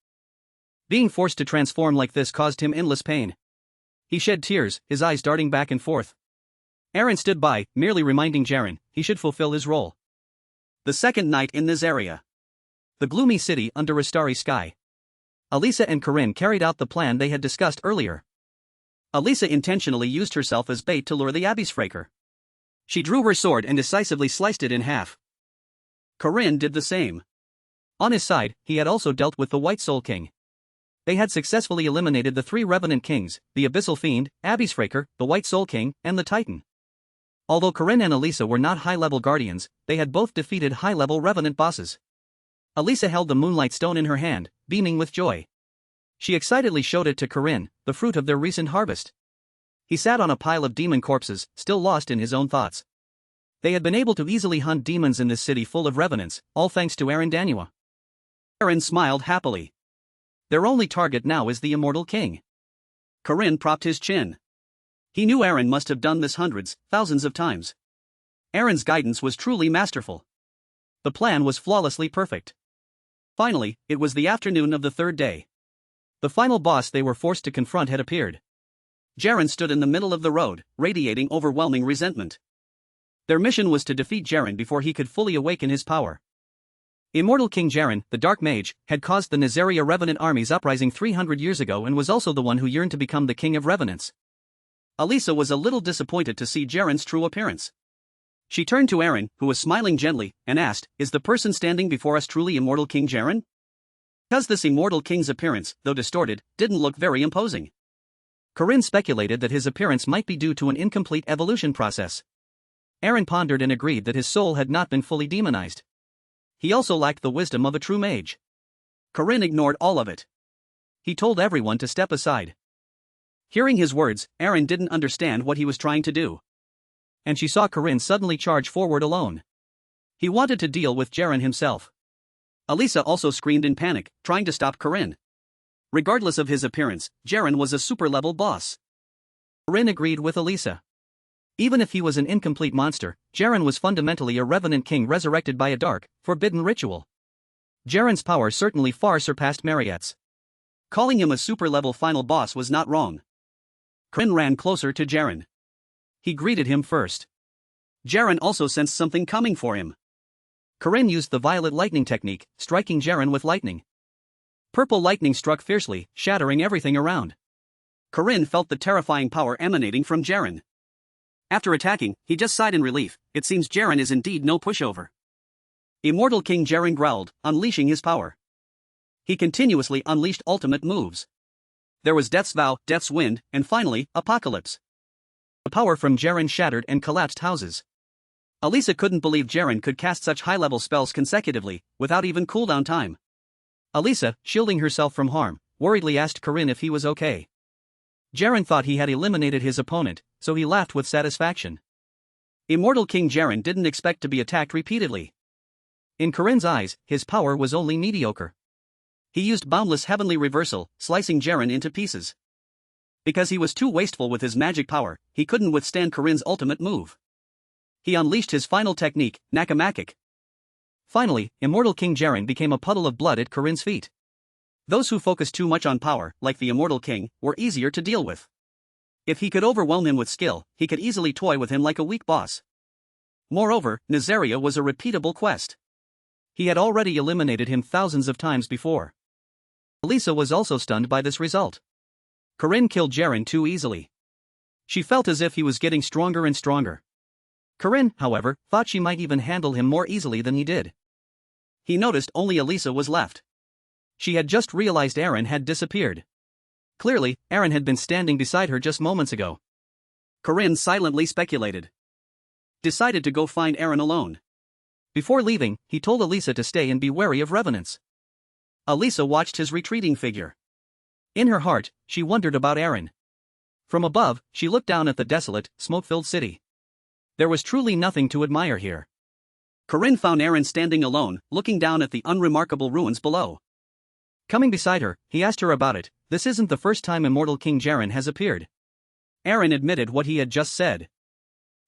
Being forced to transform like this caused him endless pain. He shed tears, his eyes darting back and forth. Eren stood by, merely reminding Jaren he should fulfill his role. The second night in this area. The gloomy city under a starry sky. Alisa and Corinne carried out the plan they had discussed earlier. Alisa intentionally used herself as bait to lure the Abyssfraker. She drew her sword and decisively sliced it in half. Corinne did the same. On his side, he had also dealt with the White Soul King. They had successfully eliminated the 3 Revenant Kings, the Abyssal Fiend, Abyssfraker, the White Soul King, and the Titan. Although Corinne and Alisa were not high-level guardians, they had both defeated high-level Revenant bosses. Alisa held the Moonlight Stone in her hand, beaming with joy. She excitedly showed it to Corinne, the fruit of their recent harvest. He sat on a pile of demon corpses, still lost in his own thoughts. They had been able to easily hunt demons in this city full of revenants, all thanks to Eren Danua. Eren smiled happily. Their only target now is the Immortal King. Corinne propped his chin. He knew Eren must have done this hundreds, thousands of times. Eren's guidance was truly masterful. The plan was flawlessly perfect. Finally, it was the afternoon of the third day. The final boss they were forced to confront had appeared. Jaren stood in the middle of the road, radiating overwhelming resentment. Their mission was to defeat Jaren before he could fully awaken his power. Immortal King Jaren, the Dark Mage, had caused the Nazaria Revenant army's uprising 300 years ago and was also the one who yearned to become the King of Revenants. Alisa was a little disappointed to see Jaren's true appearance. She turned to Eren, who was smiling gently, and asked, "Is the person standing before us truly Immortal King Jaren?" Because this Immortal King's appearance, though distorted, didn't look very imposing. Corinne speculated that his appearance might be due to an incomplete evolution process. Eren pondered and agreed that his soul had not been fully demonized. He also lacked the wisdom of a true mage. Corinne ignored all of it. He told everyone to step aside. Hearing his words, Eren didn't understand what he was trying to do. And she saw Corinne suddenly charge forward alone. He wanted to deal with Jaren himself. Alisa also screamed in panic, trying to stop Corinne. Regardless of his appearance, Jaren was a super-level boss. Corinne agreed with Alisa. Even if he was an incomplete monster, Jaren was fundamentally a Revenant King resurrected by a dark, forbidden ritual. Jaren's power certainly far surpassed Marriott's. Calling him a super-level final boss was not wrong. Corinne ran closer to Jaren. He greeted him first. Jaren also sensed something coming for him. Corinne used the Violet Lightning technique, striking Jaren with lightning. Purple lightning struck fiercely, shattering everything around. Corinne felt the terrifying power emanating from Jaren. After attacking, he just sighed in relief. It seems Jaren is indeed no pushover. Immortal King Jaren growled, unleashing his power. He continuously unleashed ultimate moves. There was Death's Vow, Death's Wind, and finally, Apocalypse. The power from Jaren shattered and collapsed houses. Alisa couldn't believe Jaren could cast such high-level spells consecutively, without even cooldown time. Alisa, shielding herself from harm, worriedly asked Corinne if he was okay. Jaren thought he had eliminated his opponent, so he laughed with satisfaction. Immortal King Jaren didn't expect to be attacked repeatedly. In Corinne's eyes, his power was only mediocre. He used Boundless Heavenly Reversal, slicing Jaren into pieces. Because he was too wasteful with his magic power, he couldn't withstand Corinne's ultimate move. He unleashed his final technique, Nakamaki. Finally, Immortal King Jaren became a puddle of blood at Corinne's feet. Those who focused too much on power, like the Immortal King, were easier to deal with. If he could overwhelm him with skill, he could easily toy with him like a weak boss. Moreover, Nazaria was a repeatable quest. He had already eliminated him thousands of times before. Alisa was also stunned by this result. Corinne killed Jaren too easily. She felt as if he was getting stronger and stronger. Corinne, however, thought she might even handle him more easily than he did. He noticed only Alisa was left. She had just realized Eren had disappeared. Clearly, Eren had been standing beside her just moments ago. Corinne silently speculated. Decided to go find Eren alone. Before leaving, he told Alisa to stay and be wary of revenants. Alisa watched his retreating figure. In her heart, she wondered about Eren. From above, she looked down at the desolate, smoke-filled city. There was truly nothing to admire here. Corinne found Eren standing alone, looking down at the unremarkable ruins below. Coming beside her, he asked her about it. This isn't the first time Immortal King Jaren has appeared. Eren admitted what he had just said.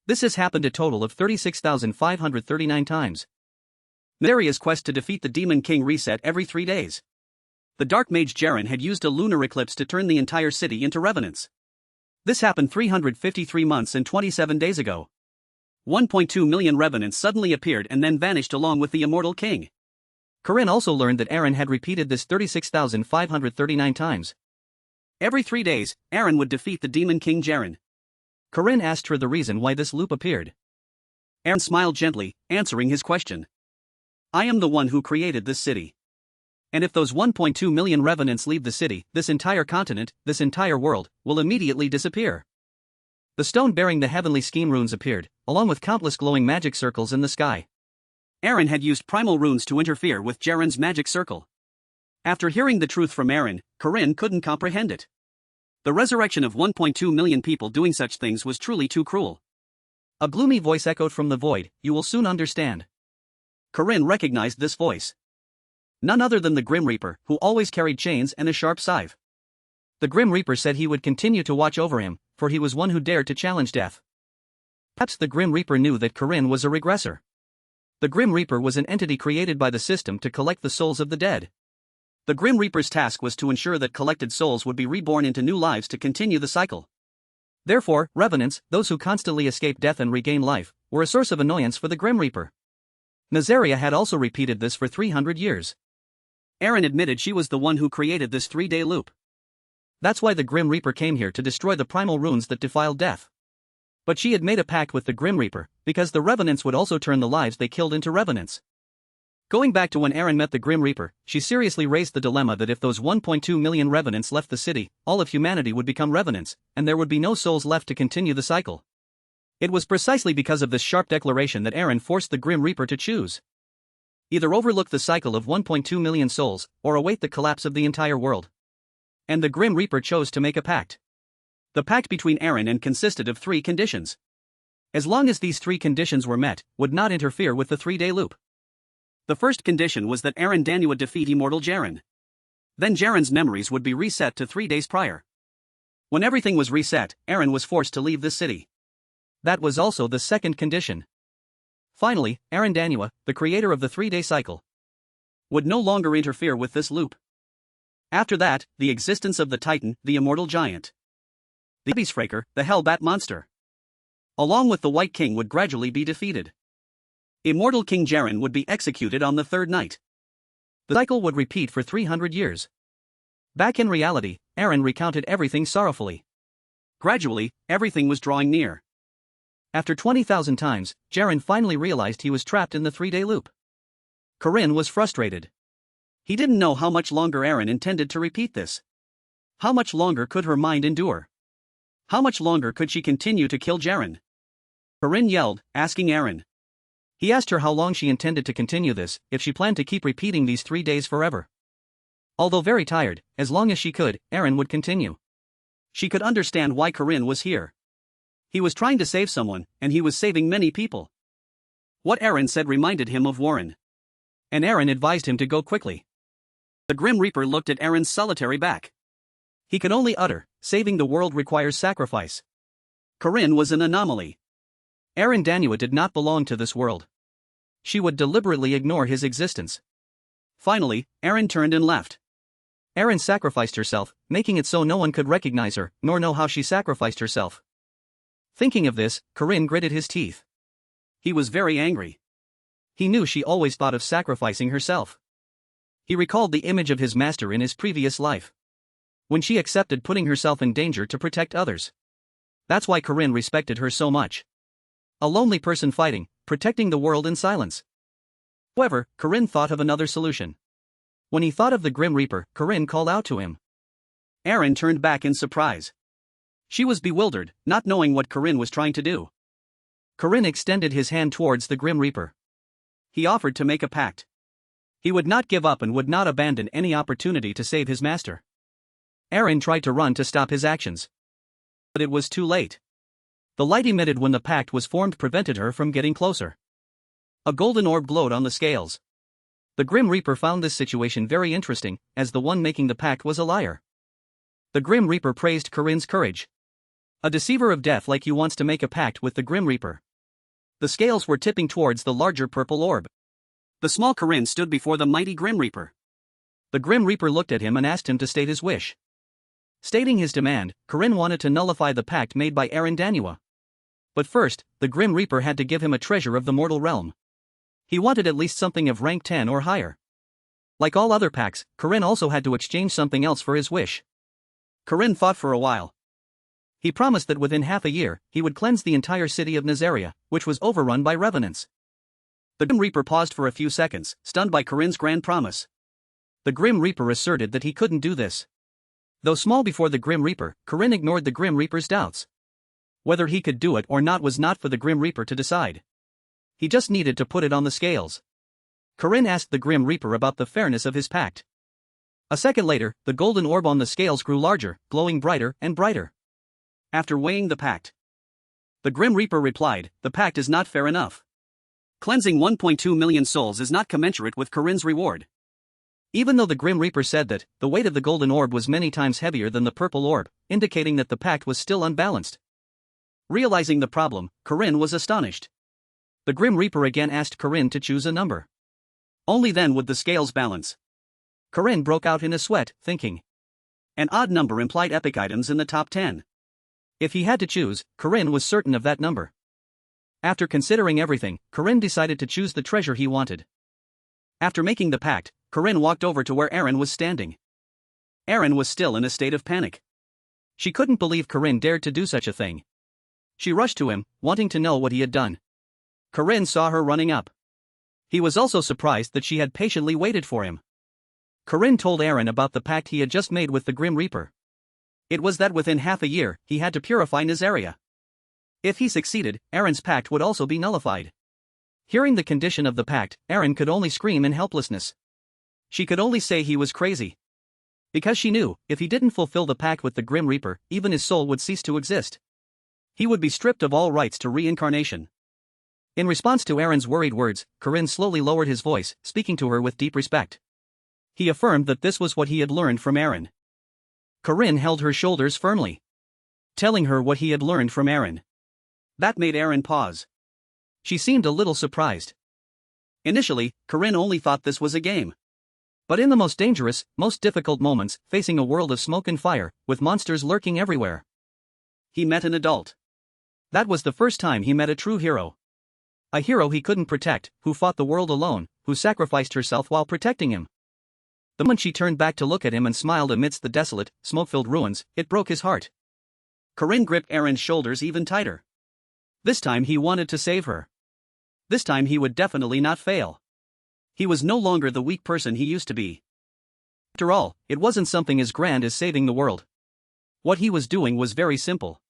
This has happened a total of 36,539 times. Nazaria's quest to defeat the Demon King reset every 3 days. The Dark Mage Jaren had used a lunar eclipse to turn the entire city into revenants. This happened 353 months and 27 days ago. 1.2 million revenants suddenly appeared and then vanished along with the immortal king. Corinne also learned that Aaron had repeated this 36,539 times. Every 3 days, Aaron would defeat the Demon King Jaren. Corinne asked her the reason why this loop appeared. Aaron smiled gently, answering his question. I am the one who created this city. And if those 1.2 million revenants leave the city, this entire continent, this entire world, will immediately disappear. The stone bearing the heavenly scheme runes appeared, along with countless glowing magic circles in the sky. Aaron had used primal runes to interfere with Jaren's magic circle. After hearing the truth from Aaron, Corinne couldn't comprehend it. The resurrection of 1.2 million people doing such things was truly too cruel. A gloomy voice echoed from the void, "You will soon understand." Corinne recognized this voice. None other than the Grim Reaper, who always carried chains and a sharp scythe. The Grim Reaper said he would continue to watch over him, for he was one who dared to challenge death. Perhaps the Grim Reaper knew that Corinne was a regressor. The Grim Reaper was an entity created by the system to collect the souls of the dead. The Grim Reaper's task was to ensure that collected souls would be reborn into new lives to continue the cycle. Therefore, revenants, those who constantly escape death and regain life, were a source of annoyance for the Grim Reaper. Nazaria had also repeated this for 300 years. Aaron admitted she was the one who created this 3-day loop. That's why the Grim Reaper came here to destroy the primal runes that defiled death. But she had made a pact with the Grim Reaper, because the revenants would also turn the lives they killed into revenants. Going back to when Aaron met the Grim Reaper, she seriously raised the dilemma that if those 1.2 million revenants left the city, all of humanity would become revenants, and there would be no souls left to continue the cycle. It was precisely because of this sharp declaration that Aaron forced the Grim Reaper to choose. Either overlook the cycle of 1.2 million souls, or await the collapse of the entire world. And the Grim Reaper chose to make a pact. The pact between Aaron and consisted of 3 conditions. As long as these 3 conditions were met, would not interfere with the 3-day loop. The first condition was that Aaron Danu would defeat immortal Jaren. Then Jaren's memories would be reset to 3 days prior. When everything was reset, Aaron was forced to leave this city. That was also the second condition. Finally, Aaron Danua, the creator of the 3-day cycle, would no longer interfere with this loop. After that, the existence of the Titan, the immortal giant, the Beastfraker, the Hellbat monster, along with the White King would gradually be defeated. Immortal King Jaren would be executed on the 3rd night. The cycle would repeat for 300 years. Back in reality, Aaron recounted everything sorrowfully. Gradually, everything was drawing near. After 20,000 times, Jaren finally realized he was trapped in the 3-day loop. Corinne was frustrated. He didn't know how much longer Aaron intended to repeat this. How much longer could her mind endure? How much longer could she continue to kill Jaren? Corinne yelled, asking Aaron. He asked her how long she intended to continue this, if she planned to keep repeating these 3 days forever. Although very tired, as long as she could, Aaron would continue. She could understand why Corinne was here. He was trying to save someone, and he was saving many people. What Aaron said reminded him of Warren. And Aaron advised him to go quickly. The Grim Reaper looked at Aaron's solitary back. He could only utter, saving the world requires sacrifice. Corinne was an anomaly. Aaron Danua did not belong to this world. She would deliberately ignore his existence. Finally, Aaron turned and left. Aaron sacrificed herself, making it so no one could recognize her, nor know how she sacrificed herself. Thinking of this, Corinne gritted his teeth. He was very angry. He knew she always thought of sacrificing herself. He recalled the image of his master in his previous life, when she accepted putting herself in danger to protect others. That's why Corinne respected her so much. A lonely person fighting, protecting the world in silence. However, Corinne thought of another solution. When he thought of the Grim Reaper, Corinne called out to him. Aaron turned back in surprise. She was bewildered, not knowing what Corinne was trying to do. Corinne extended his hand towards the Grim Reaper. He offered to make a pact. He would not give up and would not abandon any opportunity to save his master. Aaron tried to run to stop his actions. But it was too late. The light emitted when the pact was formed prevented her from getting closer. A golden orb glowed on the scales. The Grim Reaper found this situation very interesting, as the one making the pact was a liar. The Grim Reaper praised Corinne's courage. A deceiver of death like you wants to make a pact with the Grim Reaper. The scales were tipping towards the larger purple orb. The small Corinne stood before the mighty Grim Reaper. The Grim Reaper looked at him and asked him to state his wish. Stating his demand, Corinne wanted to nullify the pact made by Danua. But first, the Grim Reaper had to give him a treasure of the mortal realm. He wanted at least something of rank 10 or higher. Like all other pacts, Corinne also had to exchange something else for his wish. Corinne thought for a while. He promised that within half a year, he would cleanse the entire city of Nazaria, which was overrun by revenants. The Grim Reaper paused for a few seconds, stunned by Corinne's grand promise. The Grim Reaper asserted that he couldn't do this. Though small before the Grim Reaper, Corinne ignored the Grim Reaper's doubts. Whether he could do it or not was not for the Grim Reaper to decide. He just needed to put it on the scales. Corinne asked the Grim Reaper about the fairness of his pact. A second later, the golden orb on the scales grew larger, glowing brighter and brighter. After weighing the pact, the Grim Reaper replied, "The pact is not fair enough. Cleansing 1.2 million souls is not commensurate with Corinne's reward." Even though the Grim Reaper said that, the weight of the golden orb was many times heavier than the purple orb, indicating that the pact was still unbalanced. Realizing the problem, Corinne was astonished. The Grim Reaper again asked Corinne to choose a number. Only then would the scales balance. Corinne broke out in a sweat, thinking. An odd number implied epic items in the top 10. If he had to choose, Corinne was certain of that number. After considering everything, Corinne decided to choose the treasure he wanted. After making the pact, Corinne walked over to where Aaron was standing. Aaron was still in a state of panic. She couldn't believe Corinne dared to do such a thing. She rushed to him, wanting to know what he had done. Corinne saw her running up. He was also surprised that she had patiently waited for him. Corinne told Aaron about the pact he had just made with the Grim Reaper. It was that within half a year, he had to purify Nazaria. If he succeeded, Aaron's pact would also be nullified. Hearing the condition of the pact, Aaron could only scream in helplessness. She could only say he was crazy. Because she knew, if he didn't fulfill the pact with the Grim Reaper, even his soul would cease to exist. He would be stripped of all rights to reincarnation. In response to Aaron's worried words, Corinne slowly lowered his voice, speaking to her with deep respect. He affirmed that this was what he had learned from Aaron. Corinne held her shoulders firmly, telling her what he had learned from Aaron. That made Aaron pause. She seemed a little surprised. Initially, Corinne only thought this was a game. But in the most dangerous, most difficult moments, facing a world of smoke and fire, with monsters lurking everywhere, he met an adult. That was the first time he met a true hero. A hero he couldn't protect, who fought the world alone, who sacrificed herself while protecting him. The moment she turned back to look at him and smiled amidst the desolate, smoke-filled ruins, it broke his heart. Corinne gripped Aaron's shoulders even tighter. This time he wanted to save her. This time he would definitely not fail. He was no longer the weak person he used to be. After all, it wasn't something as grand as saving the world. What he was doing was very simple.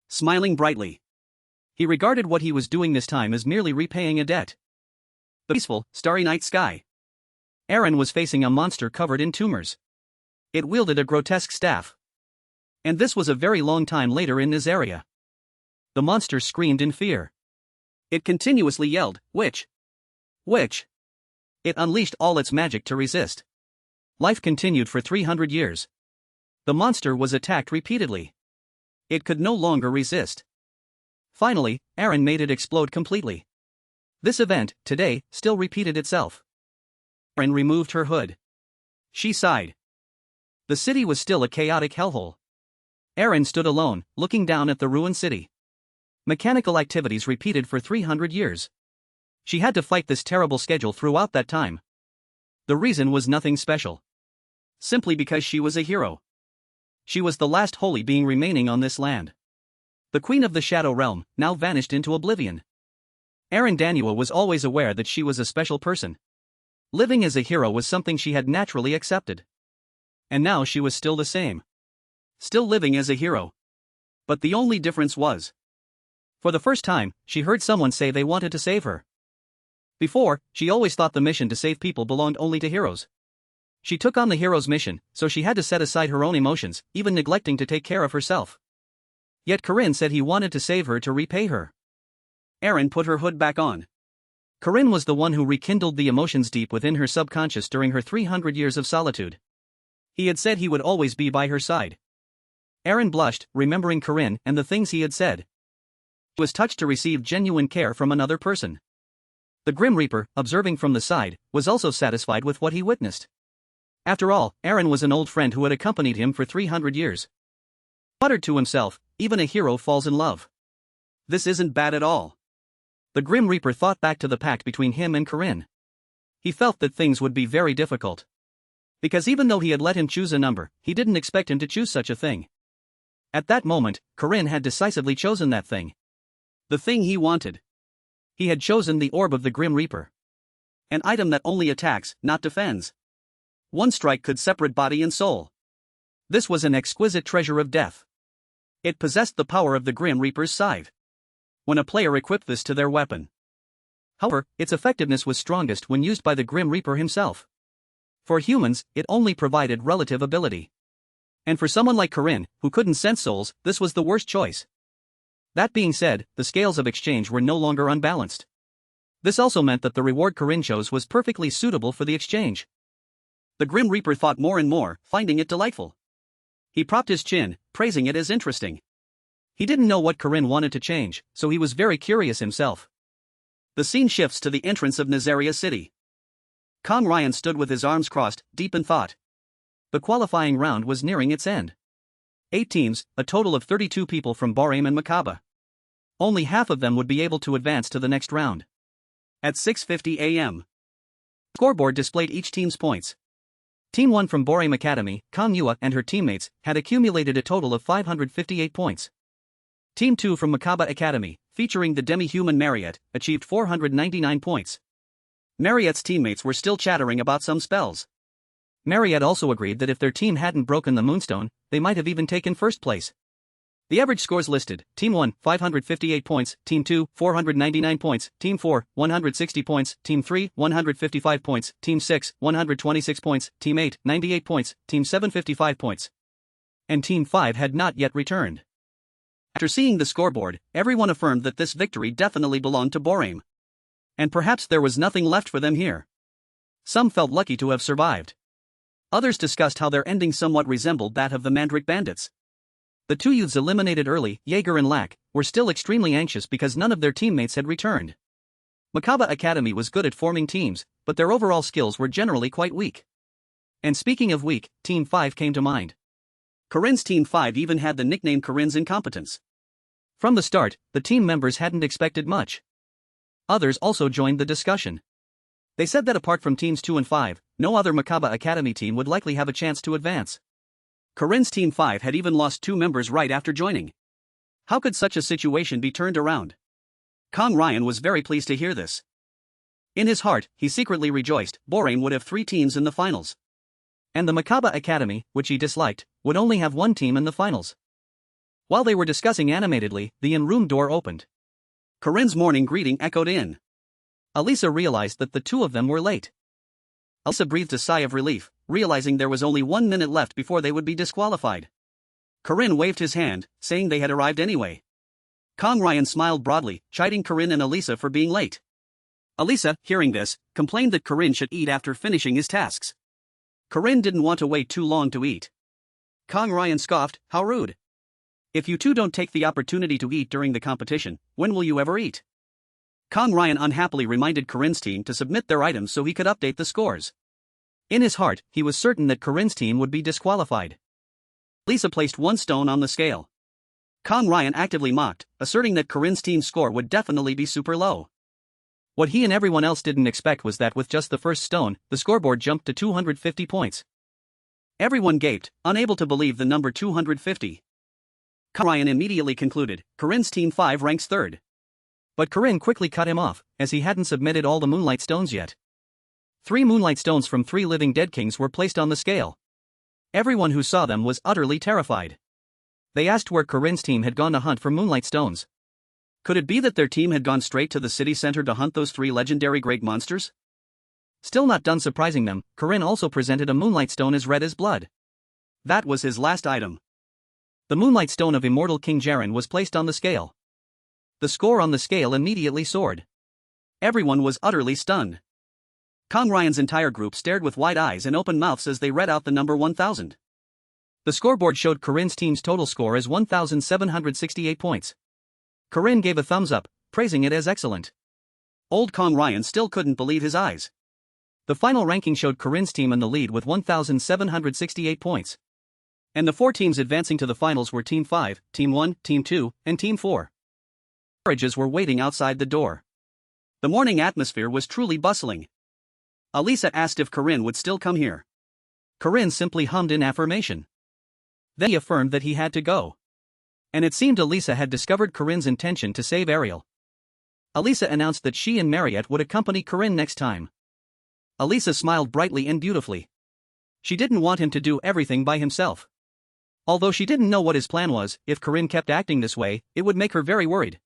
Smiling brightly, he regarded what he was doing this time as merely repaying a debt. The peaceful, starry night sky. Aaron was facing a monster covered in tumors. It wielded a grotesque staff. And this was a very long time later in Nazaria. The monster screamed in fear. It continuously yelled, "Witch! Witch!" It unleashed all its magic to resist. Life continued for 300 years. The monster was attacked repeatedly. It could no longer resist. Finally, Aaron made it explode completely. This event, today, still repeated itself. Aaron removed her hood. She sighed. The city was still a chaotic hellhole. Aaron stood alone, looking down at the ruined city. Mechanical activities repeated for 300 years. She had to fight this terrible schedule throughout that time. The reason was nothing special. Simply because she was a hero. She was the last holy being remaining on this land. The queen of the Shadow Realm, now vanished into oblivion. Danua was always aware that she was a special person. Living as a hero was something she had naturally accepted. And now she was still the same. Still living as a hero. But the only difference was, for the first time, she heard someone say they wanted to save her. Before, she always thought the mission to save people belonged only to heroes. She took on the hero's mission, so she had to set aside her own emotions, even neglecting to take care of herself. Yet Corinne said he wanted to save her to repay her. Aaron put her hood back on. Corinne was the one who rekindled the emotions deep within her subconscious during her 300 years of solitude. He had said he would always be by her side. Aaron blushed, remembering Corinne and the things he had said. He was touched to receive genuine care from another person. The Grim Reaper, observing from the side, was also satisfied with what he witnessed. After all, Aaron was an old friend who had accompanied him for 300 years. He muttered to himself, even a hero falls in love. This isn't bad at all. The Grim Reaper thought back to the pact between him and Corinne. He felt that things would be very difficult. Because even though he had let him choose a number, he didn't expect him to choose such a thing. At that moment, Corinne had decisively chosen that thing. The thing he wanted. He had chosen the Orb of the Grim Reaper. An item that only attacks, not defends. One strike could separate body and soul. This was an exquisite treasure of death. It possessed the power of the Grim Reaper's scythe. When a player equipped this to their weapon. However, its effectiveness was strongest when used by the Grim Reaper himself. For humans, it only provided relative ability. And for someone like Corinne, who couldn't sense souls, this was the worst choice. That being said, the scales of exchange were no longer unbalanced. This also meant that the reward Corinne chose was perfectly suitable for the exchange. The Grim Reaper thought more and more, finding it delightful. He propped his chin, praising it as interesting. He didn't know what Corinne wanted to change, so he was very curious himself. The scene shifts to the entrance of Nazaria City. Kong Ryan stood with his arms crossed, deep in thought. The qualifying round was nearing its end. 8 teams, a total of 32 people from Bahrain and Makaba. Only half of them would be able to advance to the next round. At 6:50 a.m. the scoreboard displayed each team's points. Team 1 from Bahrain Academy, Manhwa and her teammates, had accumulated a total of 558 points. Team 2 from Makaba Academy, featuring the demi-human Marriott, achieved 499 points. Marriott's teammates were still chattering about some spells. Marriott also agreed that if their team hadn't broken the Moonstone, they might have even taken first place. The average scores listed: Team 1, 558 points, Team 2, 499 points, Team 4, 160 points, Team 3, 155 points, Team 6, 126 points, Team 8, 98 points, Team 7, 55 points. And Team 5 had not yet returned. After seeing the scoreboard, everyone affirmed that this victory definitely belonged to Bahrain. And perhaps there was nothing left for them here. Some felt lucky to have survived. Others discussed how their ending somewhat resembled that of the Mandrake Bandits. The 2 youths eliminated early, Jaeger and Lack, were still extremely anxious because none of their teammates had returned. Makaba Academy was good at forming teams, but their overall skills were generally quite weak. And speaking of weak, Team 5 came to mind. Corinne's Team 5 even had the nickname Corinne's Incompetence. From the start, the team members hadn't expected much. Others also joined the discussion. They said that apart from Teams 2 and 5, no other Makaba Academy team would likely have a chance to advance. Corinne's Team 5 had even lost 2 members right after joining. How could such a situation be turned around? Kong Ryan was very pleased to hear this. In his heart, he secretly rejoiced Bahrain would have 3 teams in the finals. And the Makaba Academy, which he disliked, would only have 1 team in the finals. While they were discussing animatedly, the in-room door opened. Corinne's morning greeting echoed in. Alisa realized that the 2 of them were late. Alisa breathed a sigh of relief, realizing there was only 1 minute left before they would be disqualified. Corinne waved his hand, saying they had arrived anyway. Kong Ryan smiled broadly, chiding Corinne and Alisa for being late. Alisa, hearing this, complained that Corinne should eat after finishing his tasks. Corinne didn't want to wait too long to eat. Kong Ryan scoffed, "How rude. If you two don't take the opportunity to eat during the competition, when will you ever eat?" Kong Ryan unhappily reminded Corinne's team to submit their items so he could update the scores. In his heart, he was certain that Corinne's team would be disqualified. Alisa placed 1 stone on the scale. Kong Ryan actively mocked, asserting that Corinne's team's score would definitely be super low. What he and everyone else didn't expect was that with just the first stone, the scoreboard jumped to 250 points. Everyone gaped, unable to believe the number 250. Kong Ryan immediately concluded, Corinne's Team 5 ranks 3rd. But Corinne quickly cut him off, as he hadn't submitted all the Moonlight Stones yet. 3 Moonlight Stones from 3 living dead kings were placed on the scale. Everyone who saw them was utterly terrified. They asked where Corinne's team had gone to hunt for Moonlight Stones. Could it be that their team had gone straight to the city center to hunt those 3 legendary great monsters? Still not done surprising them, Corinne also presented a Moonlight Stone as red as blood. That was his last item. The Moonlight Stone of Immortal King Jaren was placed on the scale. The score on the scale immediately soared. Everyone was utterly stunned. Kong Ryan's entire group stared with wide eyes and open mouths as they read out the number 1000. The scoreboard showed Corinne's team's total score as 1,768 points. Corinne gave a thumbs up, praising it as excellent. Old Kong Ryan still couldn't believe his eyes. The final ranking showed Corinne's team in the lead with 1,768 points. And the 4 teams advancing to the finals were Team 5, Team 1, Team 2, and Team 4. Carriages were waiting outside the door. The morning atmosphere was truly bustling. Alisa asked if Corinne would still come here. Corinne simply hummed in affirmation. Then he affirmed that he had to go. And it seemed Alisa had discovered Corinne's intention to save Ariel. Alisa announced that she and Marriott would accompany Corinne next time. Alisa smiled brightly and beautifully. She didn't want him to do everything by himself. Although she didn't know what his plan was, if Corinne kept acting this way, it would make her very worried.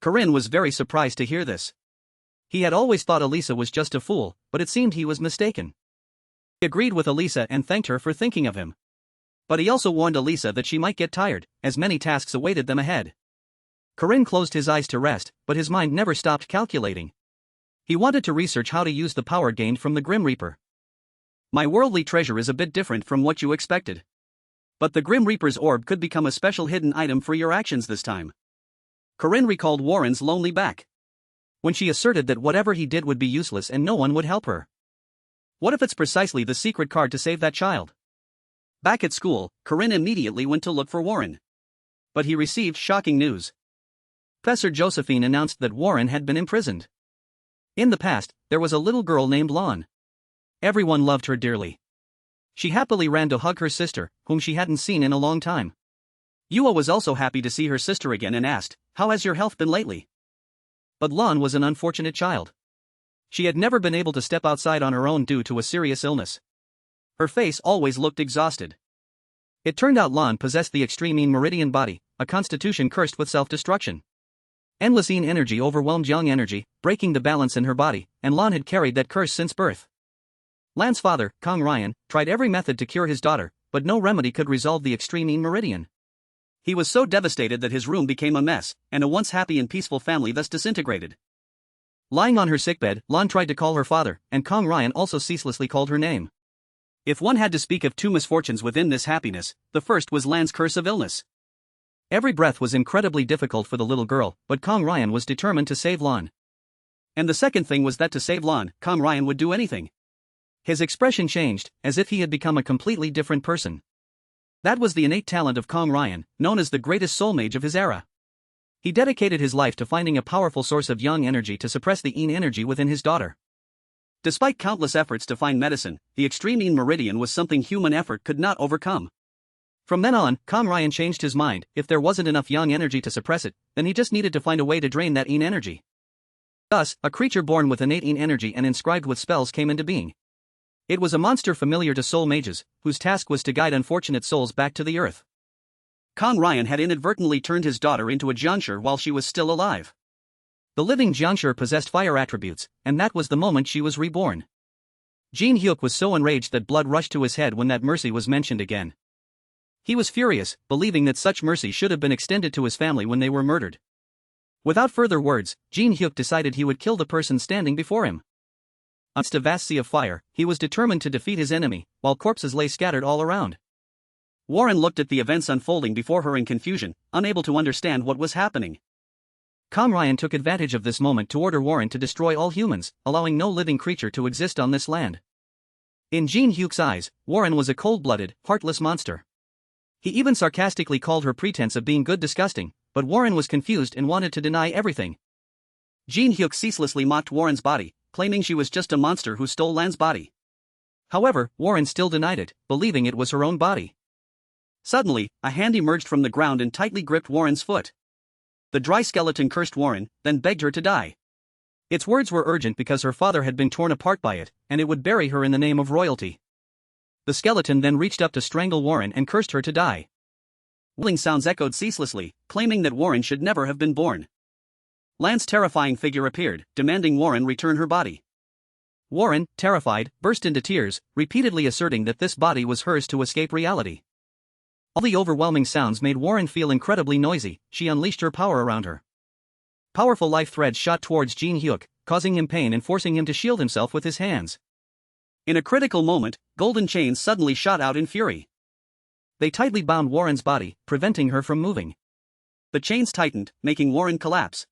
Corinne was very surprised to hear this. He had always thought Alisa was just a fool, but it seemed he was mistaken. He agreed with Alisa and thanked her for thinking of him. But he also warned Alisa that she might get tired, as many tasks awaited them ahead. Corinne closed his eyes to rest, but his mind never stopped calculating. He wanted to research how to use the power gained from the Grim Reaper. My worldly treasure is a bit different from what you expected. But the Grim Reaper's orb could become a special hidden item for your actions this time. Corinne recalled Warren's lonely back. When she asserted that whatever he did would be useless and no one would help her. What if it's precisely the secret card to save that child? Back at school, Corinne immediately went to look for Warren. But he received shocking news. Professor Josephine announced that Warren had been imprisoned. In the past, there was a little girl named Lon. Everyone loved her dearly. She happily ran to hug her sister, whom she hadn't seen in a long time. Yua was also happy to see her sister again and asked, "How has your health been lately?" But Lon was an unfortunate child. She had never been able to step outside on her own due to a serious illness. Her face always looked exhausted. It turned out Lon possessed the extreme meridian body, a constitution cursed with self-destruction. Endless energy overwhelmed yang energy, breaking the balance in her body, and Lon had carried that curse since birth. Lan's father, Kong Ryan, tried every method to cure his daughter, but no remedy could resolve the extreme meridian. He was so devastated that his room became a mess, and a once happy and peaceful family thus disintegrated. Lying on her sickbed, Lon tried to call her father, and Kong Ryan also ceaselessly called her name. If one had to speak of 2 misfortunes within this happiness, the first was Lan's curse of illness. Every breath was incredibly difficult for the little girl, but Kong Ryan was determined to save Lon. And the second thing was that to save Lon, Kong Ryan would do anything. His expression changed, as if he had become a completely different person. That was the innate talent of Kong Ryan, known as the greatest soul mage of his era. He dedicated his life to finding a powerful source of yang energy to suppress the yin energy within his daughter. Despite countless efforts to find medicine, the extreme yin meridian was something human effort could not overcome. From then on, Kong Ryan changed his mind. If there wasn't enough yang energy to suppress it, then he just needed to find a way to drain that yin energy. Thus, a creature born with innate yin energy and inscribed with spells came into being. It was a monster familiar to soul mages, whose task was to guide unfortunate souls back to the earth. Kong Ryan had inadvertently turned his daughter into a Jiangshi while she was still alive. The living Jiangshi possessed fire attributes, and that was the moment she was reborn. Jin Hyuk was so enraged that blood rushed to his head when that mercy was mentioned again. He was furious, believing that such mercy should have been extended to his family when they were murdered. Without further words, Jin Hyuk decided he would kill the person standing before him. Amidst a vast sea of fire, he was determined to defeat his enemy, while corpses lay scattered all around. Warren looked at the events unfolding before her in confusion, unable to understand what was happening. Kong Ryan took advantage of this moment to order Warren to destroy all humans, allowing no living creature to exist on this land. In Jin Hyuk's eyes, Warren was a cold-blooded, heartless monster. He even sarcastically called her pretense of being good disgusting, but Warren was confused and wanted to deny everything. Jin Hyuk ceaselessly mocked Warren's body, claiming she was just a monster who stole Lan's body. However, Warren still denied it, believing it was her own body. Suddenly, a hand emerged from the ground and tightly gripped Warren's foot. The dry skeleton cursed Warren, then begged her to die. Its words were urgent because her father had been torn apart by it, and it would bury her in the name of royalty. The skeleton then reached up to strangle Warren and cursed her to die. Wailing sounds echoed ceaselessly, claiming that Warren should never have been born. Lan's terrifying figure appeared, demanding Warren return her body. Warren, terrified, burst into tears, repeatedly asserting that this body was hers to escape reality. All the overwhelming sounds made Warren feel incredibly noisy. She unleashed her power around her. Powerful life threads shot towards Jin Hyuk, causing him pain and forcing him to shield himself with his hands. In a critical moment, golden chains suddenly shot out in fury. They tightly bound Warren's body, preventing her from moving. The chains tightened, making Warren collapse.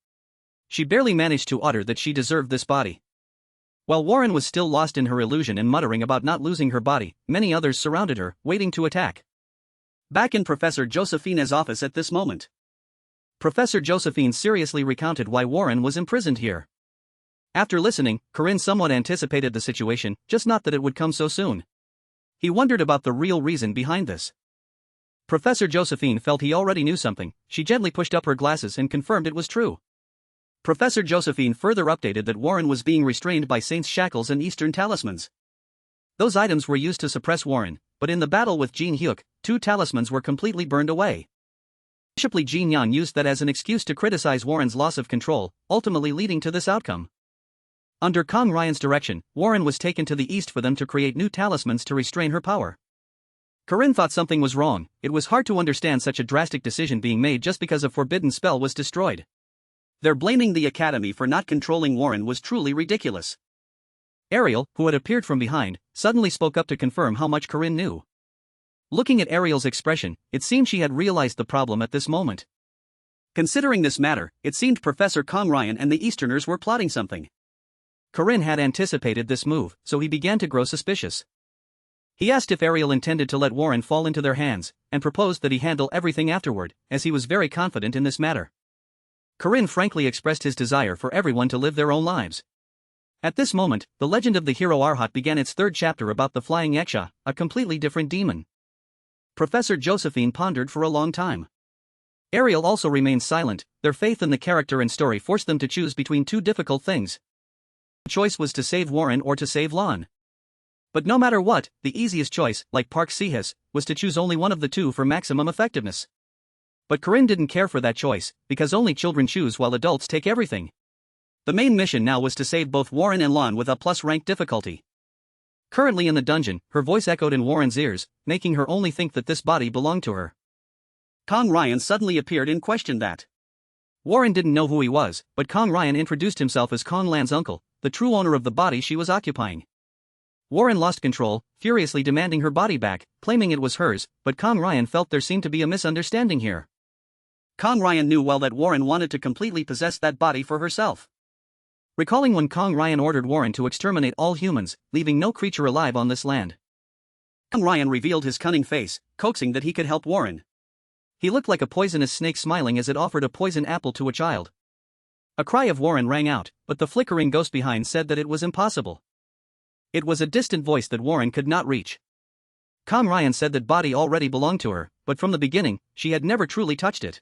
She barely managed to utter that she deserved this body. While Warren was still lost in her illusion and muttering about not losing her body, many others surrounded her, waiting to attack. Back in Professor Josephine's office at this moment, Professor Josephine seriously recounted why Warren was imprisoned here. After listening, Corinne somewhat anticipated the situation, just not that it would come so soon. He wondered about the real reason behind this. Professor Josephine felt he already knew something. She gently pushed up her glasses and confirmed it was true. Professor Josephine further updated that Warren was being restrained by Saint's shackles and Eastern talismans. Those items were used to suppress Warren, but in the battle with Jin Hyuk, 2 talismans were completely burned away. Possibly Jin Yan used that as an excuse to criticize Warren's loss of control, ultimately leading to this outcome. Under Kong Ryan's direction, Warren was taken to the east for them to create new talismans to restrain her power. Corinne thought something was wrong. It was hard to understand such a drastic decision being made just because a forbidden spell was destroyed. Their blaming the Academy for not controlling Warren was truly ridiculous. Ariel, who had appeared from behind, suddenly spoke up to confirm how much Corinne knew. Looking at Ariel's expression, it seemed she had realized the problem at this moment. Considering this matter, it seemed Professor Kong Ryan and the Easterners were plotting something. Corinne had anticipated this move, so he began to grow suspicious. He asked if Ariel intended to let Warren fall into their hands, and proposed that he handle everything afterward, as he was very confident in this matter. Corinne frankly expressed his desire for everyone to live their own lives. At this moment, the legend of the hero Arhat began its 3rd chapter about the flying Eksha, a completely different demon. Professor Josephine pondered for a long time. Ariel also remained silent. Their faith in the character and story forced them to choose between 2 difficult things. The choice was to save Warren or to save Lon. But no matter what, the easiest choice, like Park Ciu, was to choose only one of the 2 for maximum effectiveness. But Corinne didn't care for that choice, because only children choose while adults take everything. The main mission now was to save both Warren and Lon with a plus rank difficulty. Currently in the dungeon, her voice echoed in Warren's ears, making her only think that this body belonged to her. Kong Ryan suddenly appeared and questioned that. Warren didn't know who he was, but Kong Ryan introduced himself as Kong Lan's uncle, the true owner of the body she was occupying. Warren lost control, furiously demanding her body back, claiming it was hers, but Kong Ryan felt there seemed to be a misunderstanding here. Kong Ryan knew well that Warren wanted to completely possess that body for herself. Recalling when Kong Ryan ordered Warren to exterminate all humans, leaving no creature alive on this land. Kong Ryan revealed his cunning face, coaxing that he could help Warren. He looked like a poisonous snake smiling as it offered a poison apple to a child. A cry of Warren rang out, but the flickering ghost behind said that it was impossible. It was a distant voice that Warren could not reach. Kong Ryan said that body already belonged to her, but from the beginning, she had never truly touched it.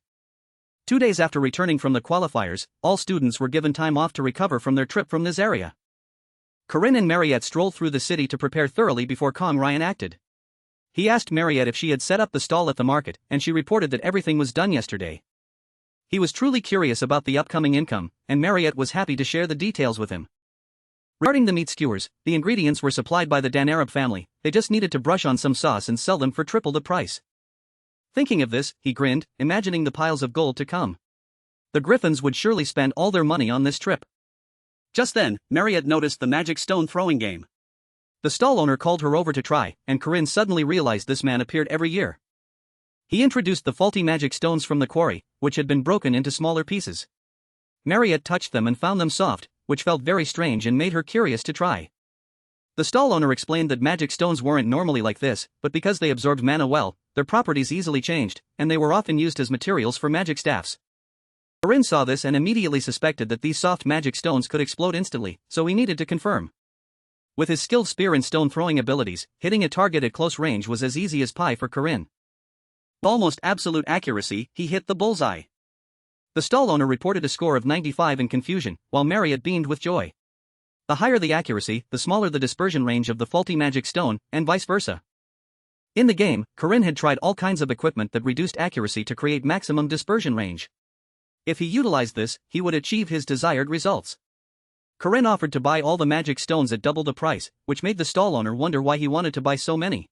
2 days after returning from the qualifiers, all students were given time off to recover from their trip from this area. Corinne and Marriott strolled through the city to prepare thoroughly before Kong Ryan acted. He asked Marriott if she had set up the stall at the market, and she reported that everything was done yesterday. He was truly curious about the upcoming income, and Marriott was happy to share the details with him. Regarding the meat skewers, the ingredients were supplied by the Dan Arab family. They just needed to brush on some sauce and sell them for triple the price. Thinking of this, he grinned, imagining the piles of gold to come. The Griffins would surely spend all their money on this trip. Just then, Marriott noticed the magic stone throwing game. The stall owner called her over to try, and Corinne suddenly realized this man appeared every year. He introduced the faulty magic stones from the quarry, which had been broken into smaller pieces. Marriott touched them and found them soft, which felt very strange and made her curious to try. The stall owner explained that magic stones weren't normally like this, but because they absorbed mana well, their properties easily changed, and they were often used as materials for magic staffs. Corinne saw this and immediately suspected that these soft magic stones could explode instantly, so he needed to confirm. With his skilled spear and stone-throwing abilities, hitting a target at close range was as easy as pie for Corinne. With almost absolute accuracy, he hit the bullseye. The stall owner reported a score of 95 in confusion, while Marriott beamed with joy. The higher the accuracy, the smaller the dispersion range of the faulty magic stone, and vice versa. In the game, Corinne had tried all kinds of equipment that reduced accuracy to create maximum dispersion range. If he utilized this, he would achieve his desired results. Corinne offered to buy all the magic stones at double the price, which made the stall owner wonder why he wanted to buy so many.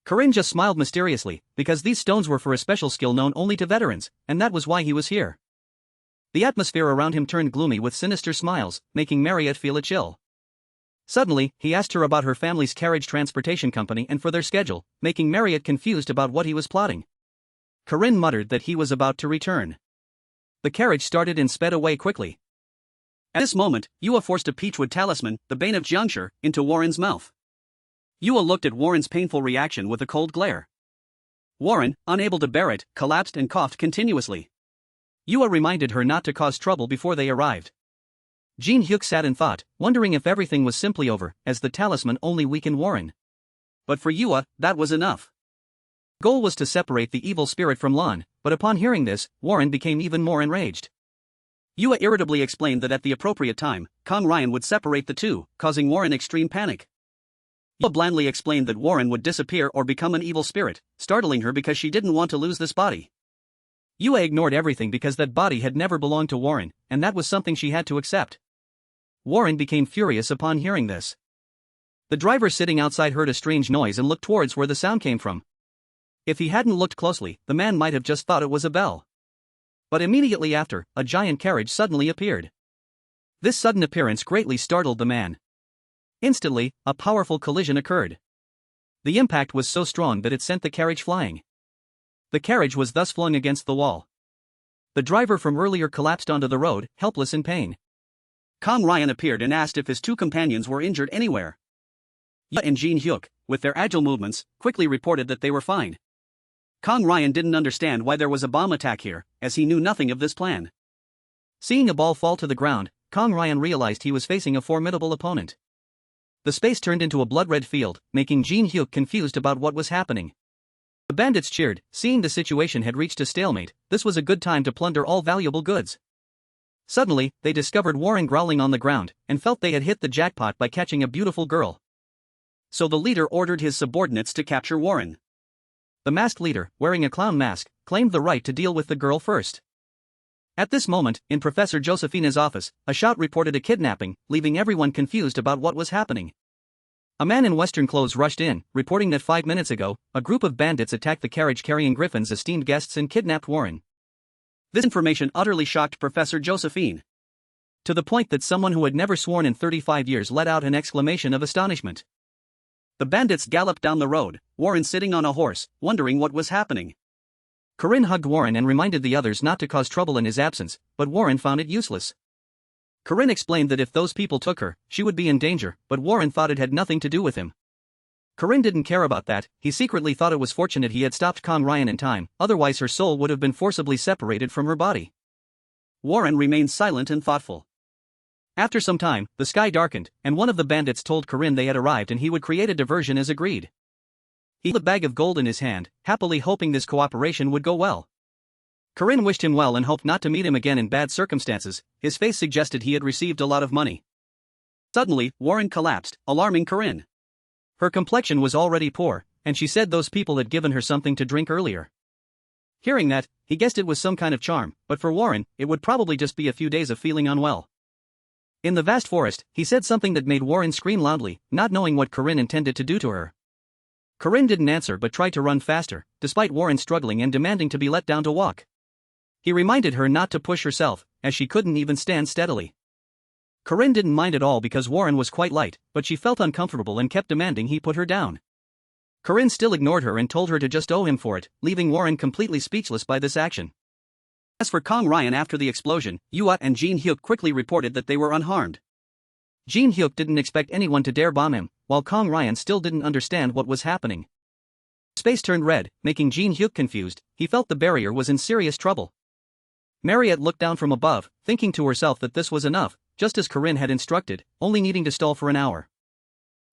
Corinne just smiled mysteriously, because these stones were for a special skill known only to veterans, and that was why he was here. The atmosphere around him turned gloomy with sinister smiles, making Marriott feel a chill. Suddenly, he asked her about her family's carriage transportation company and for their schedule, making Marriott confused about what he was plotting. Corinne muttered that he was about to return. The carriage started and sped away quickly. At this moment, Yua forced a peachwood talisman, the bane of Jiangshi, into Warren's mouth. Yua looked at Warren's painful reaction with a cold glare. Warren, unable to bear it, collapsed and coughed continuously. Yua reminded her not to cause trouble before they arrived. Jin Hyuk sat and thought, wondering if everything was simply over, as the talisman only weakened Warren. But for Yua, that was enough. The goal was to separate the evil spirit from Lan, but upon hearing this, Warren became even more enraged. Yua irritably explained that at the appropriate time, Kang Ryan would separate the two, causing Warren extreme panic. Yua blandly explained that Warren would disappear or become an evil spirit, startling her because she didn't want to lose this body. Yua ignored everything because that body had never belonged to Warren, and that was something she had to accept. Warren became furious upon hearing this. The driver sitting outside heard a strange noise and looked towards where the sound came from. If he hadn't looked closely, the man might have just thought it was a bell. But immediately after, a giant carriage suddenly appeared. This sudden appearance greatly startled the man. Instantly, a powerful collision occurred. The impact was so strong that it sent the carriage flying. The carriage was thus flung against the wall. The driver from earlier collapsed onto the road, helpless in pain. Kang Ryan appeared and asked if his two companions were injured anywhere. Yua and Jin Hyuk, with their agile movements, quickly reported that they were fine. Kang Ryan didn't understand why there was a bomb attack here, as he knew nothing of this plan. Seeing a ball fall to the ground, Kang Ryan realized he was facing a formidable opponent. The space turned into a blood-red field, making Jin Hyuk confused about what was happening. The bandits cheered, seeing the situation had reached a stalemate. This was a good time to plunder all valuable goods. Suddenly, they discovered Warren growling on the ground, and felt they had hit the jackpot by catching a beautiful girl. So the leader ordered his subordinates to capture Warren. The masked leader, wearing a clown mask, claimed the right to deal with the girl first. At this moment, in Professor Josephina's office, a shout reported a kidnapping, leaving everyone confused about what was happening. A man in Western clothes rushed in, reporting that 5 minutes ago, a group of bandits attacked the carriage carrying Griffin's esteemed guests and kidnapped Warren. This information utterly shocked Professor Josephine. To the point that someone who had never sworn in 35 years let out an exclamation of astonishment. The bandits galloped down the road, Warren sitting on a horse, wondering what was happening. Corinne hugged Warren and reminded the others not to cause trouble in his absence, but Warren found it useless. Corinne explained that if those people took her, she would be in danger, but Warren thought it had nothing to do with him. Corinne didn't care about that. He secretly thought it was fortunate he had stopped Kang Ryan in time, otherwise her soul would have been forcibly separated from her body. Warren remained silent and thoughtful. After some time, the sky darkened, and one of the bandits told Corinne they had arrived and he would create a diversion as agreed. He held a bag of gold in his hand, happily hoping this cooperation would go well. Corinne wished him well and hoped not to meet him again in bad circumstances. His face suggested he had received a lot of money. Suddenly, Warren collapsed, alarming Corinne. Her complexion was already poor, and she said those people had given her something to drink earlier. Hearing that, he guessed it was some kind of charm, but for Warren, it would probably just be a few days of feeling unwell. In the vast forest, he said something that made Warren scream loudly, not knowing what Corinne intended to do to her. Corinne didn't answer but tried to run faster, despite Warren struggling and demanding to be let down to walk. He reminded her not to push herself, as she couldn't even stand steadily. Corinne didn't mind at all because Warren was quite light, but she felt uncomfortable and kept demanding he put her down. Corinne still ignored her and told her to just owe him for it, leaving Warren completely speechless by this action. As for Kang Ryan after the explosion, Yua and Jin Hyuk quickly reported that they were unharmed. Jin Hyuk didn't expect anyone to dare bomb him, while Kang Ryan still didn't understand what was happening. Space turned red, making Jin Hyuk confused. He felt the barrier was in serious trouble. Marriott looked down from above, thinking to herself that this was enough, just as Corinne had instructed, only needing to stall for an hour.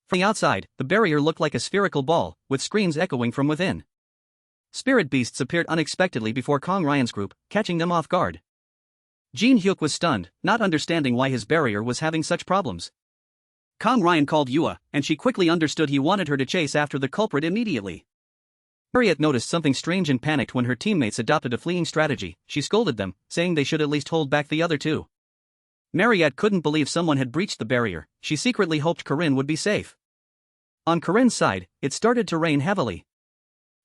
From the outside, the barrier looked like a spherical ball, with screams echoing from within. Spirit beasts appeared unexpectedly before Kang Ryan's group, catching them off guard. Jin Hyuk was stunned, not understanding why his barrier was having such problems. Kang Ryan called Yua, and she quickly understood he wanted her to chase after the culprit immediately. Marriott noticed something strange and panicked when her teammates adopted a fleeing strategy. She scolded them, saying they should at least hold back the other two. Marriott couldn't believe someone had breached the barrier. She secretly hoped Corinne would be safe. On Corinne's side, it started to rain heavily.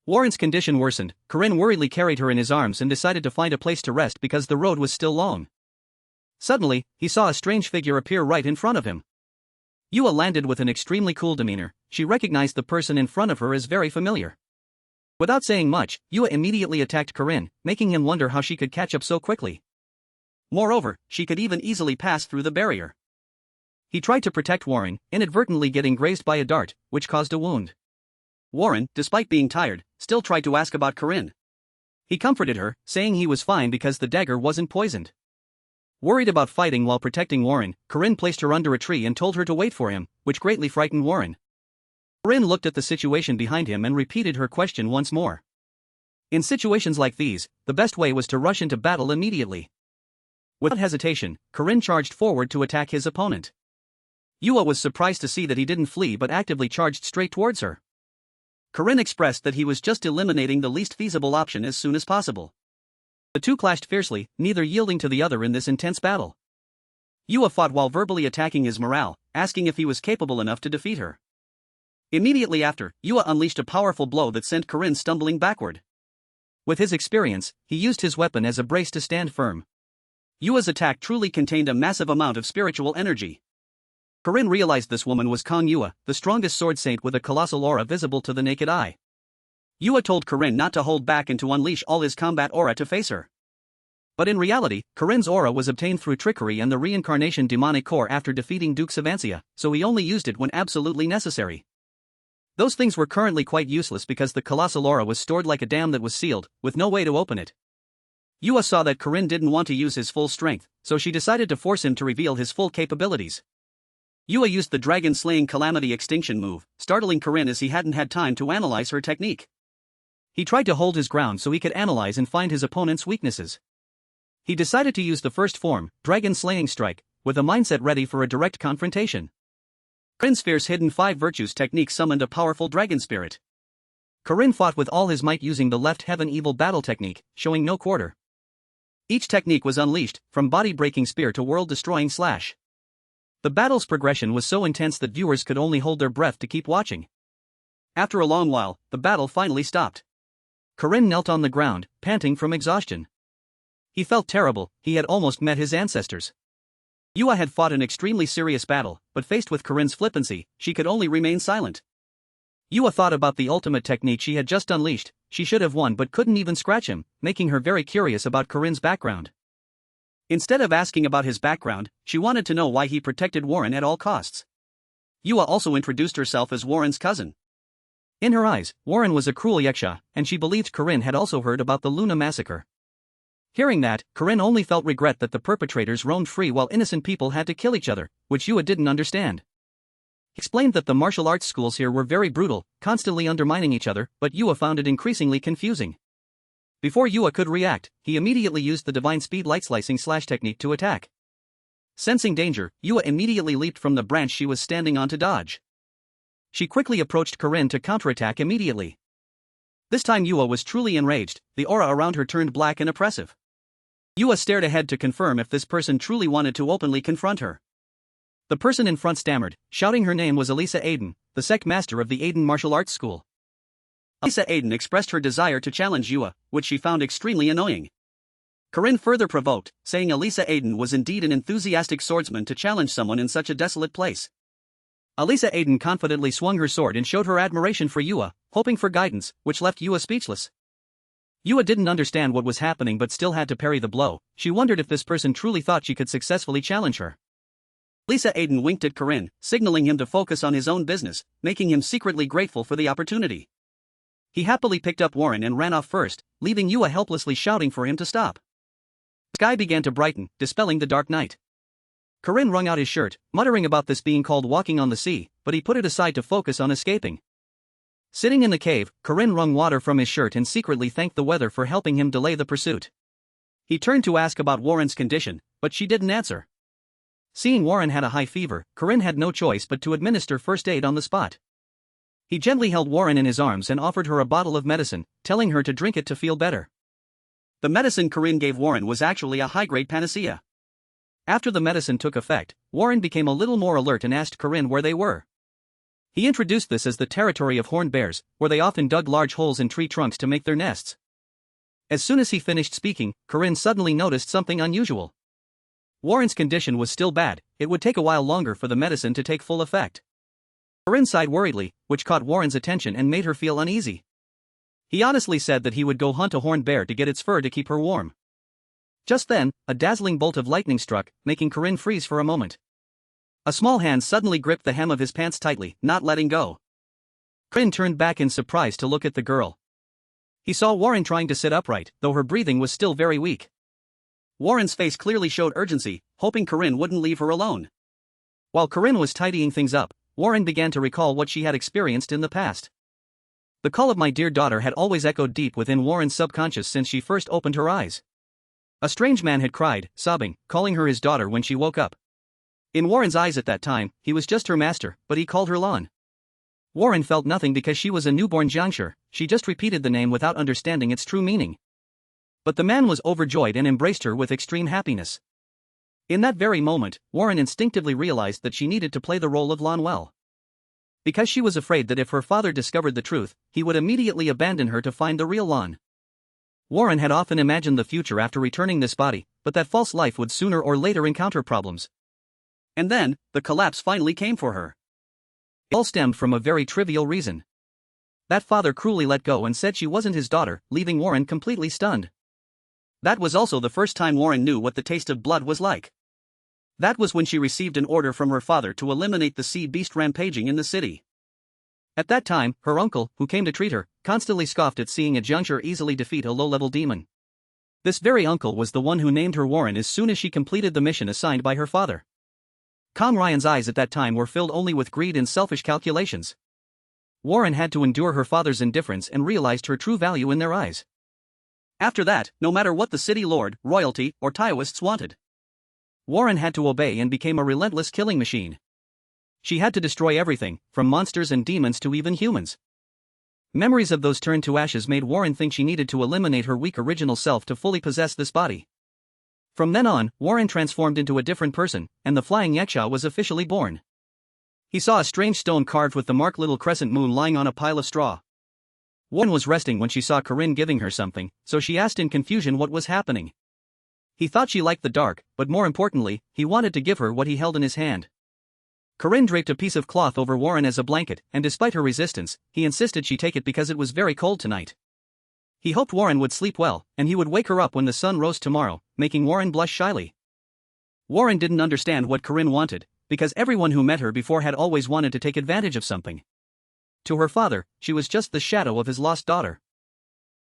Warren's condition worsened. Corinne worriedly carried her in his arms and decided to find a place to rest because the road was still long. Suddenly, he saw a strange figure appear right in front of him. Yua landed with an extremely cool demeanor. She recognized the person in front of her as very familiar. Without saying much, Yua immediately attacked Corinne, making him wonder how she could catch up so quickly. Moreover, she could even easily pass through the barrier. He tried to protect Warren, inadvertently getting grazed by a dart, which caused a wound. Warren, despite being tired, still tried to ask about Corinne. He comforted her, saying he was fine because the dagger wasn't poisoned. Worried about fighting while protecting Warren, Corinne placed her under a tree and told her to wait for him, which greatly frightened Warren. Corinne looked at the situation behind him and repeated her question once more. In situations like these, the best way was to rush into battle immediately. Without hesitation, Corinne charged forward to attack his opponent. Yua was surprised to see that he didn't flee but actively charged straight towards her. Corinne expressed that he was just eliminating the least feasible option as soon as possible. The two clashed fiercely, neither yielding to the other in this intense battle. Yua fought while verbally attacking his morale, asking if he was capable enough to defeat her. Immediately after, Yua unleashed a powerful blow that sent Corinne stumbling backward. With his experience, he used his weapon as a brace to stand firm. Yua's attack truly contained a massive amount of spiritual energy. Corinne realized this woman was Kong Yua, the strongest sword saint with a colossal aura visible to the naked eye. Yua told Corinne not to hold back and to unleash all his combat aura to face her. But in reality, Corinne's aura was obtained through trickery and the reincarnation demonic core after defeating Duke Savansia, so he only used it when absolutely necessary. Those things were currently quite useless because the colossal aura was stored like a dam that was sealed, with no way to open it. Yua saw that Corinne didn't want to use his full strength, so she decided to force him to reveal his full capabilities. Yua used the dragon-slaying calamity extinction move, startling Corinne as he hadn't had time to analyze her technique. He tried to hold his ground so he could analyze and find his opponent's weaknesses. He decided to use the first form, dragon-slaying strike, with a mindset ready for a direct confrontation. Corinne's fierce hidden 5 virtues technique summoned a powerful dragon spirit. Corinne fought with all his might using the left heaven evil battle technique, showing no quarter. Each technique was unleashed, from body-breaking spear to world-destroying slash. The battle's progression was so intense that viewers could only hold their breath to keep watching. After a long while, the battle finally stopped. Corinne knelt on the ground, panting from exhaustion. He felt terrible, he had almost met his ancestors. Yua had fought an extremely serious battle, but faced with Corinne's flippancy, she could only remain silent. Yua thought about the ultimate technique she had just unleashed. She should have won but couldn't even scratch him, making her very curious about Corinne's background. Instead of asking about his background, she wanted to know why he protected Warren at all costs. Yua also introduced herself as Warren's cousin. In her eyes, Warren was a cruel yaksha, and she believed Corinne had also heard about the Luna massacre. Hearing that, Corinne only felt regret that the perpetrators roamed free while innocent people had to kill each other, which Yua didn't understand. He explained that the martial arts schools here were very brutal, constantly undermining each other, but Yua found it increasingly confusing. Before Yua could react, he immediately used the divine speed light slicing slash technique to attack. Sensing danger, Yua immediately leaped from the branch she was standing on to dodge. She quickly approached Corinne to counterattack immediately. This time Yua was truly enraged, the aura around her turned black and oppressive. Yua stared ahead to confirm if this person truly wanted to openly confront her. The person in front stammered, shouting her name was Alisa Aiden, the sect master of the Aiden martial arts school. Alisa Aiden expressed her desire to challenge Yua, which she found extremely annoying. Corinne further provoked, saying Alisa Aiden was indeed an enthusiastic swordsman to challenge someone in such a desolate place. Alisa Aiden confidently swung her sword and showed her admiration for Yua, hoping for guidance, which left Yua speechless. Yua didn't understand what was happening but still had to parry the blow. She wondered if this person truly thought she could successfully challenge her. Alisa Aiden winked at Corinne, signaling him to focus on his own business, making him secretly grateful for the opportunity. He happily picked up Warren and ran off first, leaving Yua helplessly shouting for him to stop. The sky began to brighten, dispelling the dark night. Corinne wrung out his shirt, muttering about this being called walking on the sea, but he put it aside to focus on escaping. Sitting in the cave, Corinne wrung water from his shirt and secretly thanked the weather for helping him delay the pursuit. He turned to ask about Warren's condition, but she didn't answer. Seeing Warren had a high fever, Corinne had no choice but to administer first aid on the spot. He gently held Warren in his arms and offered her a bottle of medicine, telling her to drink it to feel better. The medicine Corinne gave Warren was actually a high-grade panacea. After the medicine took effect, Warren became a little more alert and asked Corinne where they were. He introduced this as the territory of horned bears, where they often dug large holes in tree trunks to make their nests. As soon as he finished speaking, Corinne suddenly noticed something unusual. Warren's condition was still bad, it would take a while longer for the medicine to take full effect. Corinne sighed worriedly, which caught Warren's attention and made her feel uneasy. He honestly said that he would go hunt a horned bear to get its fur to keep her warm. Just then, a dazzling bolt of lightning struck, making Corinne freeze for a moment. A small hand suddenly gripped the hem of his pants tightly, not letting go. Corinne turned back in surprise to look at the girl. He saw Warren trying to sit upright, though her breathing was still very weak. Warren's face clearly showed urgency, hoping Corinne wouldn't leave her alone. While Corinne was tidying things up, Warren began to recall what she had experienced in the past. The call of my dear daughter had always echoed deep within Warren's subconscious since she first opened her eyes. A strange man had cried, sobbing, calling her his daughter when she woke up. In Warren's eyes at that time, he was just her master, but he called her Lan. Warren felt nothing because she was a newborn Jiangshi, she just repeated the name without understanding its true meaning. But the man was overjoyed and embraced her with extreme happiness. In that very moment, Warren instinctively realized that she needed to play the role of Lan well. Because she was afraid that if her father discovered the truth, he would immediately abandon her to find the real Lan. Warren had often imagined the future after returning this body, but that false life would sooner or later encounter problems. And then, the collapse finally came for her. It all stemmed from a very trivial reason. That father cruelly let go and said she wasn't his daughter, leaving Warren completely stunned. That was also the first time Warren knew what the taste of blood was like. That was when she received an order from her father to eliminate the sea beast rampaging in the city. At that time, her uncle, who came to treat her, constantly scoffed at seeing a Jiangshi easily defeat a low-level demon. This very uncle was the one who named her Warren as soon as she completed the mission assigned by her father. Kang Ryan's eyes at that time were filled only with greed and selfish calculations. Warren had to endure her father's indifference and realized her true value in their eyes. After that, no matter what the city lord, royalty, or Taoists wanted, Warren had to obey and became a relentless killing machine. She had to destroy everything, from monsters and demons to even humans. Memories of those turned to ashes made Warren think she needed to eliminate her weak original self to fully possess this body. From then on, Warren transformed into a different person, and the flying yaksha was officially born. He saw a strange stone carved with the marked little crescent moon lying on a pile of straw. Warren was resting when she saw Corinne giving her something, so she asked in confusion what was happening. He thought she liked the dark, but more importantly, he wanted to give her what he held in his hand. Corinne draped a piece of cloth over Warren as a blanket, and despite her resistance, he insisted she take it because it was very cold tonight. He hoped Warren would sleep well, and he would wake her up when the sun rose tomorrow, making Warren blush shyly. Warren didn't understand what Corinne wanted, because everyone who met her before had always wanted to take advantage of something. To her father, she was just the shadow of his lost daughter.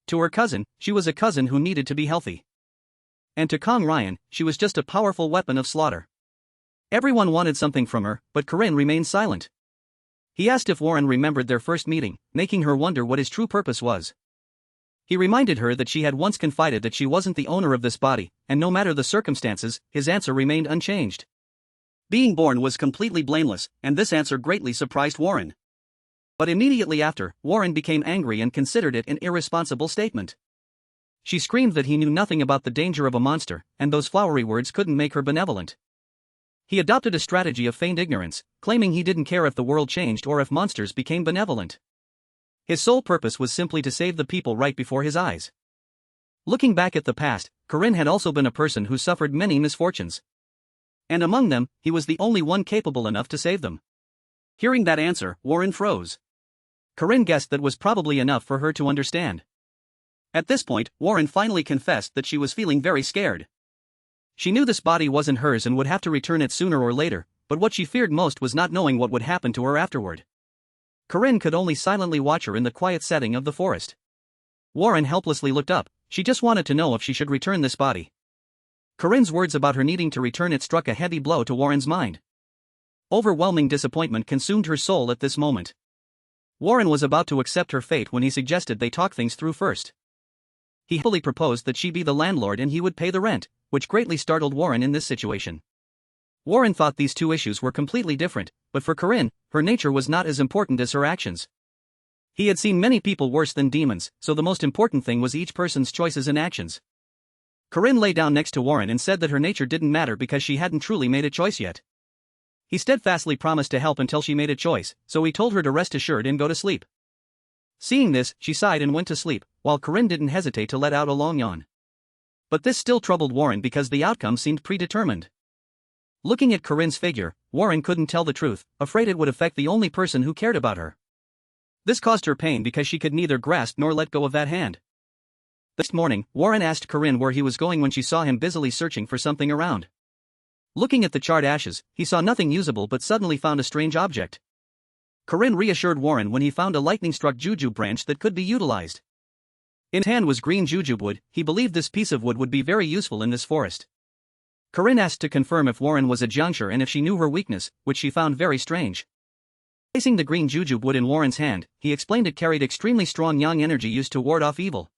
To her cousin, she was a cousin who needed to be healthy. And to Kang Ryan, she was just a powerful weapon of slaughter. Everyone wanted something from her, but Corinne remained silent. He asked if Warren remembered their first meeting, making her wonder what his true purpose was. He reminded her that she had once confided that she wasn't the owner of this body, and no matter the circumstances, his answer remained unchanged. Being born was completely blameless, and this answer greatly surprised Warren. But immediately after, Warren became angry and considered it an irresponsible statement. She screamed that he knew nothing about the danger of a monster, and those flowery words couldn't make her benevolent. He adopted a strategy of feigned ignorance, claiming he didn't care if the world changed or if monsters became benevolent. His sole purpose was simply to save the people right before his eyes. Looking back at the past, Corinne had also been a person who suffered many misfortunes. And among them, he was the only one capable enough to save them. Hearing that answer, Warren froze. Corinne guessed that was probably enough for her to understand. At this point, Warren finally confessed that she was feeling very scared. She knew this body wasn't hers and would have to return it sooner or later, but what she feared most was not knowing what would happen to her afterward. Corinne could only silently watch her in the quiet setting of the forest. Warren helplessly looked up, she just wanted to know if she should return this body. Corinne's words about her needing to return it struck a heavy blow to Warren's mind. Overwhelming disappointment consumed her soul at this moment. Warren was about to accept her fate when he suggested they talk things through first. He happily proposed that she be the landlord and he would pay the rent, which greatly startled Warren in this situation. Warren thought these two issues were completely different, but for Corinne, her nature was not as important as her actions. He had seen many people worse than demons, so the most important thing was each person's choices and actions. Corinne lay down next to Warren and said that her nature didn't matter because she hadn't truly made a choice yet. He steadfastly promised to help until she made a choice, so he told her to rest assured and go to sleep. Seeing this, she sighed and went to sleep, while Corinne didn't hesitate to let out a long yawn. But this still troubled Warren because the outcome seemed predetermined. Looking at Corinne's figure, Warren couldn't tell the truth, afraid it would affect the only person who cared about her. This caused her pain because she could neither grasp nor let go of that hand. The next morning, Warren asked Corinne where he was going when she saw him busily searching for something around. Looking at the charred ashes, he saw nothing usable but suddenly found a strange object. Corinne reassured Warren when he found a lightning-struck jujube branch that could be utilized. In his hand was green jujube wood. He believed this piece of wood would be very useful in this forest. Corinne asked to confirm if Warren was a jiangshi and if she knew her weakness, which she found very strange. Placing the green jujube wood in Warren's hand, he explained it carried extremely strong yang energy used to ward off evil.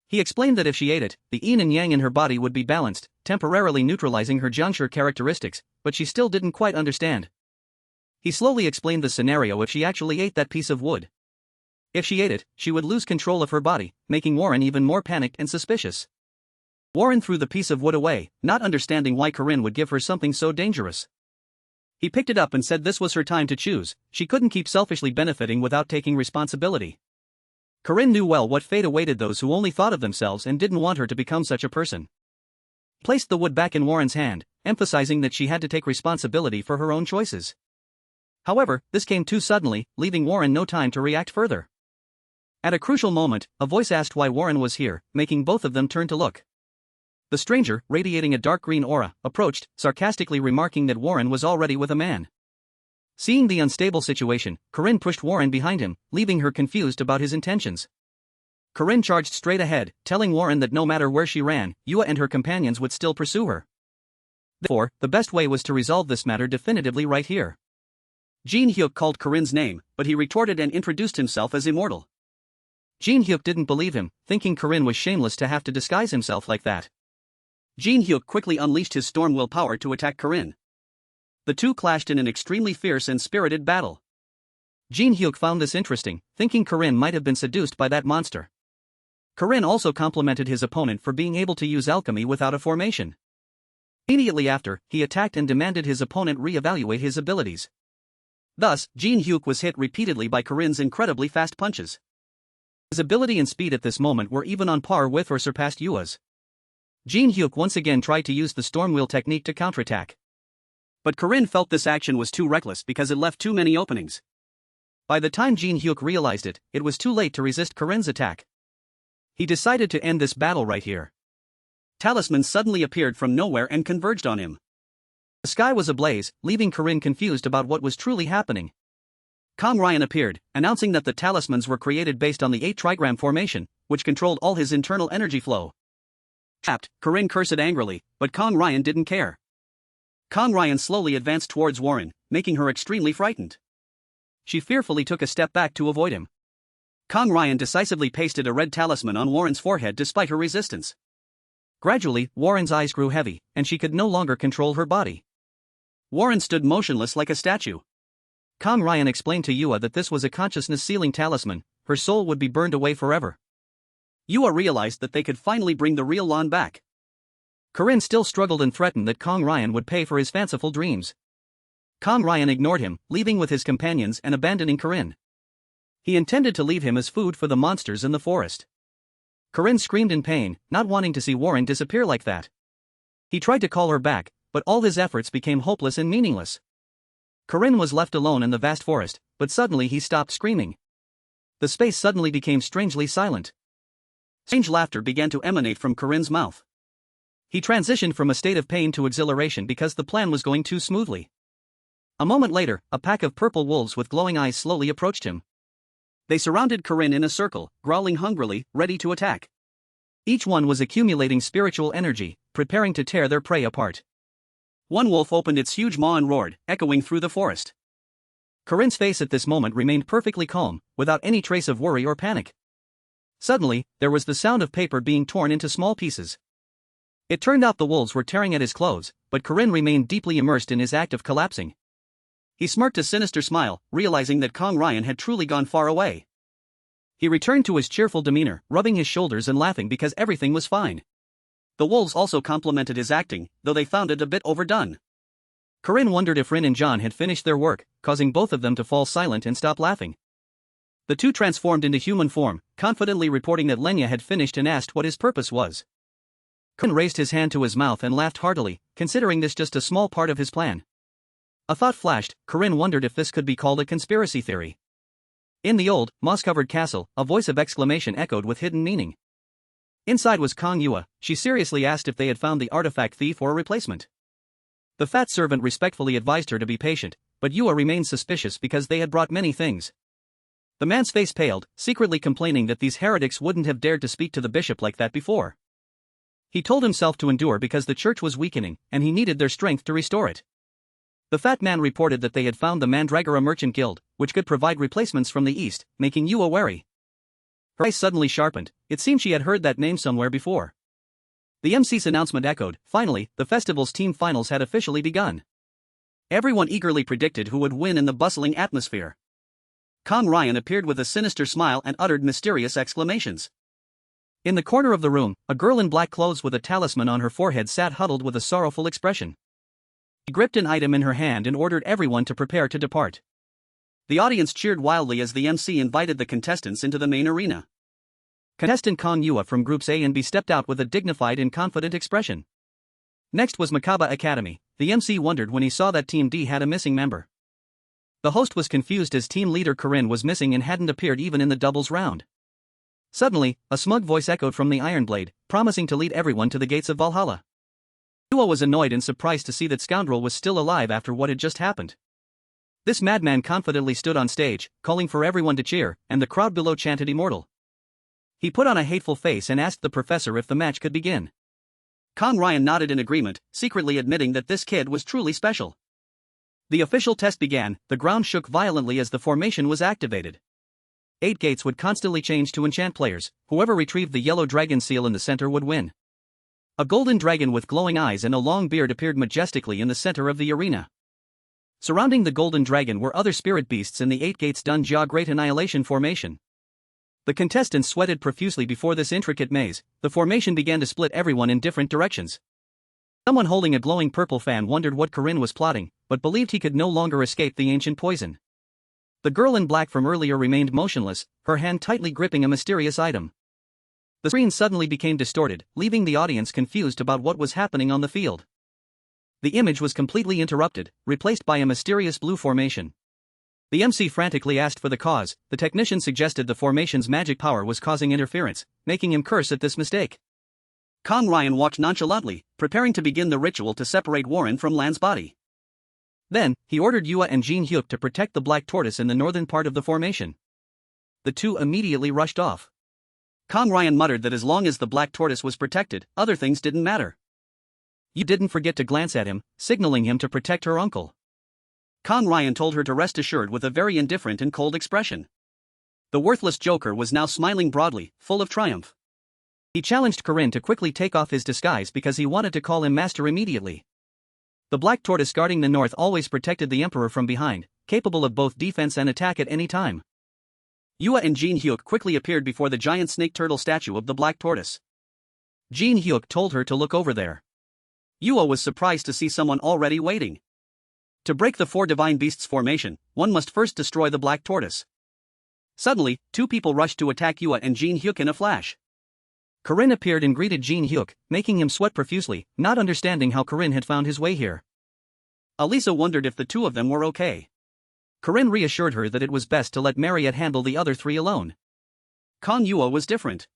He explained that if she ate it, the yin and yang in her body would be balanced, temporarily neutralizing her jiangshi characteristics, but she still didn't quite understand. He slowly explained the scenario if she actually ate that piece of wood. If she ate it, she would lose control of her body, making Warren even more panicked and suspicious. Warren threw the piece of wood away, not understanding why Corinne would give her something so dangerous. He picked it up and said this was her time to choose. She couldn't keep selfishly benefiting without taking responsibility. Corinne knew well what fate awaited those who only thought of themselves and didn't want her to become such a person. Placed the wood back in Warren's hand, emphasizing that she had to take responsibility for her own choices. However, this came too suddenly, leaving Warren no time to react further. At a crucial moment, a voice asked why Warren was here, making both of them turn to look. The stranger, radiating a dark green aura, approached, sarcastically remarking that Warren was already with a man. Seeing the unstable situation, Corinne pushed Warren behind him, leaving her confused about his intentions. Corinne charged straight ahead, telling Warren that no matter where she ran, Yua and her companions would still pursue her. Therefore, the best way was to resolve this matter definitively right here. Jin Hyuk called Corinne's name, but he retorted and introduced himself as immortal. Jin Hyuk didn't believe him, thinking Corinne was shameless to have to disguise himself like that. Jin Hyuk quickly unleashed his storm will power to attack Corinne. The two clashed in an extremely fierce and spirited battle. Jin Hyuk found this interesting, thinking Corinne might have been seduced by that monster. Corinne also complimented his opponent for being able to use alchemy without a formation. Immediately after, he attacked and demanded his opponent re-evaluate his abilities. Thus, Jin Hyuk was hit repeatedly by Corinne's incredibly fast punches. His ability and speed at this moment were even on par with or surpassed Yua's. Jin Hyuk once again tried to use the storm wheel technique to counterattack. But Corinne felt this action was too reckless because it left too many openings. By the time Jin Hyuk realized it, it was too late to resist Corinne's attack. He decided to end this battle right here. Talismans suddenly appeared from nowhere and converged on him. The sky was ablaze, leaving Corinne confused about what was truly happening. Kong Ryan appeared, announcing that the talismans were created based on the 8 trigram formation, which controlled all his internal energy flow. Trapped, Corinne cursed angrily, but Kong Ryan didn't care. Kong Ryan slowly advanced towards Warren, making her extremely frightened. She fearfully took a step back to avoid him. Kong Ryan decisively pasted a red talisman on Warren's forehead despite her resistance. Gradually, Warren's eyes grew heavy, and she could no longer control her body. Warren stood motionless like a statue. Kong Ryan explained to Yua that this was a consciousness-sealing talisman, her soul would be burned away forever. Yua realized that they could finally bring the real Lan back. Corinne still struggled and threatened that Kong Ryan would pay for his fanciful dreams. Kong Ryan ignored him, leaving with his companions and abandoning Corinne. He intended to leave him as food for the monsters in the forest. Corinne screamed in pain, not wanting to see Warren disappear like that. He tried to call her back, but all his efforts became hopeless and meaningless. Corinne was left alone in the vast forest, but suddenly he stopped screaming. The space suddenly became strangely silent. Strange laughter began to emanate from Corinne's mouth. He transitioned from a state of pain to exhilaration because the plan was going too smoothly. A moment later, a pack of purple wolves with glowing eyes slowly approached him. They surrounded Corinne in a circle, growling hungrily, ready to attack. Each one was accumulating spiritual energy, preparing to tear their prey apart. One wolf opened its huge maw and roared, echoing through the forest. Corinne's face at this moment remained perfectly calm, without any trace of worry or panic. Suddenly, there was the sound of paper being torn into small pieces. It turned out the wolves were tearing at his clothes, but Corinne remained deeply immersed in his act of collapsing. He smirked a sinister smile, realizing that Kong Ryan had truly gone far away. He returned to his cheerful demeanor, rubbing his shoulders and laughing because everything was fine. The wolves also complimented his acting, though they found it a bit overdone. Corinne wondered if Rin and John had finished their work, causing both of them to fall silent and stop laughing. The two transformed into human form, confidently reporting that Lenya had finished and asked what his purpose was. Corinne raised his hand to his mouth and laughed heartily, considering this just a small part of his plan. A thought flashed. Corinne wondered if this could be called a conspiracy theory. In the old, moss-covered castle, a voice of exclamation echoed with hidden meaning. Inside was Kang Yua. She seriously asked if they had found the artifact thief or a replacement. The fat servant respectfully advised her to be patient, but Yua remained suspicious because they had brought many things. The man's face paled, secretly complaining that these heretics wouldn't have dared to speak to the bishop like that before. He told himself to endure because the church was weakening, and he needed their strength to restore it. The fat man reported that they had found the Mandragora merchant guild, which could provide replacements from the east, making Yua wary. Her eyes suddenly sharpened. It seemed she had heard that name somewhere before. The MC's announcement echoed. Finally, the festival's team finals had officially begun. Everyone eagerly predicted who would win in the bustling atmosphere. Kang Ryan appeared with a sinister smile and uttered mysterious exclamations. In the corner of the room, a girl in black clothes with a talisman on her forehead sat huddled with a sorrowful expression. She gripped an item in her hand and ordered everyone to prepare to depart. The audience cheered wildly as the MC invited the contestants into the main arena. Contestant Kang Yua from Groups A and B stepped out with a dignified and confident expression. Next was Makaba Academy. The MC wondered when he saw that Team D had a missing member. The host was confused as team leader Corinne was missing and hadn't appeared even in the doubles round. Suddenly, a smug voice echoed from the Iron Blade, promising to lead everyone to the gates of Valhalla. Yua was annoyed and surprised to see that scoundrel was still alive after what had just happened. This madman confidently stood on stage, calling for everyone to cheer, and the crowd below chanted immortal. He put on a hateful face and asked the professor if the match could begin. Kang Ryan nodded in agreement, secretly admitting that this kid was truly special. The official test began. The ground shook violently as the formation was activated. 8 gates would constantly change to enchant players. Whoever retrieved the yellow dragon seal in the center would win. A golden dragon with glowing eyes and a long beard appeared majestically in the center of the arena. Surrounding the golden dragon were other spirit beasts in the 8 gates Dunjia Great Annihilation formation. The contestants sweated profusely before this intricate maze. The formation began to split everyone in different directions. Someone holding a glowing purple fan wondered what Corinne was plotting, but believed he could no longer escape the ancient poison. The girl in black from earlier remained motionless, her hand tightly gripping a mysterious item. The screen suddenly became distorted, leaving the audience confused about what was happening on the field. The image was completely interrupted, replaced by a mysterious blue formation. The MC frantically asked for the cause. The technician suggested the formation's magic power was causing interference, making him curse at this mistake. Kang Ryan watched nonchalantly, preparing to begin the ritual to separate Warren from Lan's body. Then, he ordered Yua and Jin Hyuk to protect the black tortoise in the northern part of the formation. The two immediately rushed off. Kang Ryan muttered that as long as the black tortoise was protected, other things didn't matter. You didn't forget to glance at him, signaling him to protect her uncle. Kang Ryan told her to rest assured with a very indifferent and cold expression. The worthless joker was now smiling broadly, full of triumph. He challenged Corinne to quickly take off his disguise because he wanted to call him master immediately. The black tortoise guarding the north always protected the emperor from behind, capable of both defense and attack at any time. Yua and Jin Hyuk quickly appeared before the giant snake turtle statue of the black tortoise. Jin Hyuk told her to look over there. Yua was surprised to see someone already waiting. To break the 4 divine beasts formation, one must first destroy the black tortoise. Suddenly, 2 people rushed to attack Yua and Jin Hyuk in a flash. Corinne appeared and greeted Jin Hyuk, making him sweat profusely, not understanding how Corinne had found his way here. Alisa wondered if the 2 of them were okay. Corinne reassured her that it was best to let Marriott handle the other 3 alone. Kang Yua was different.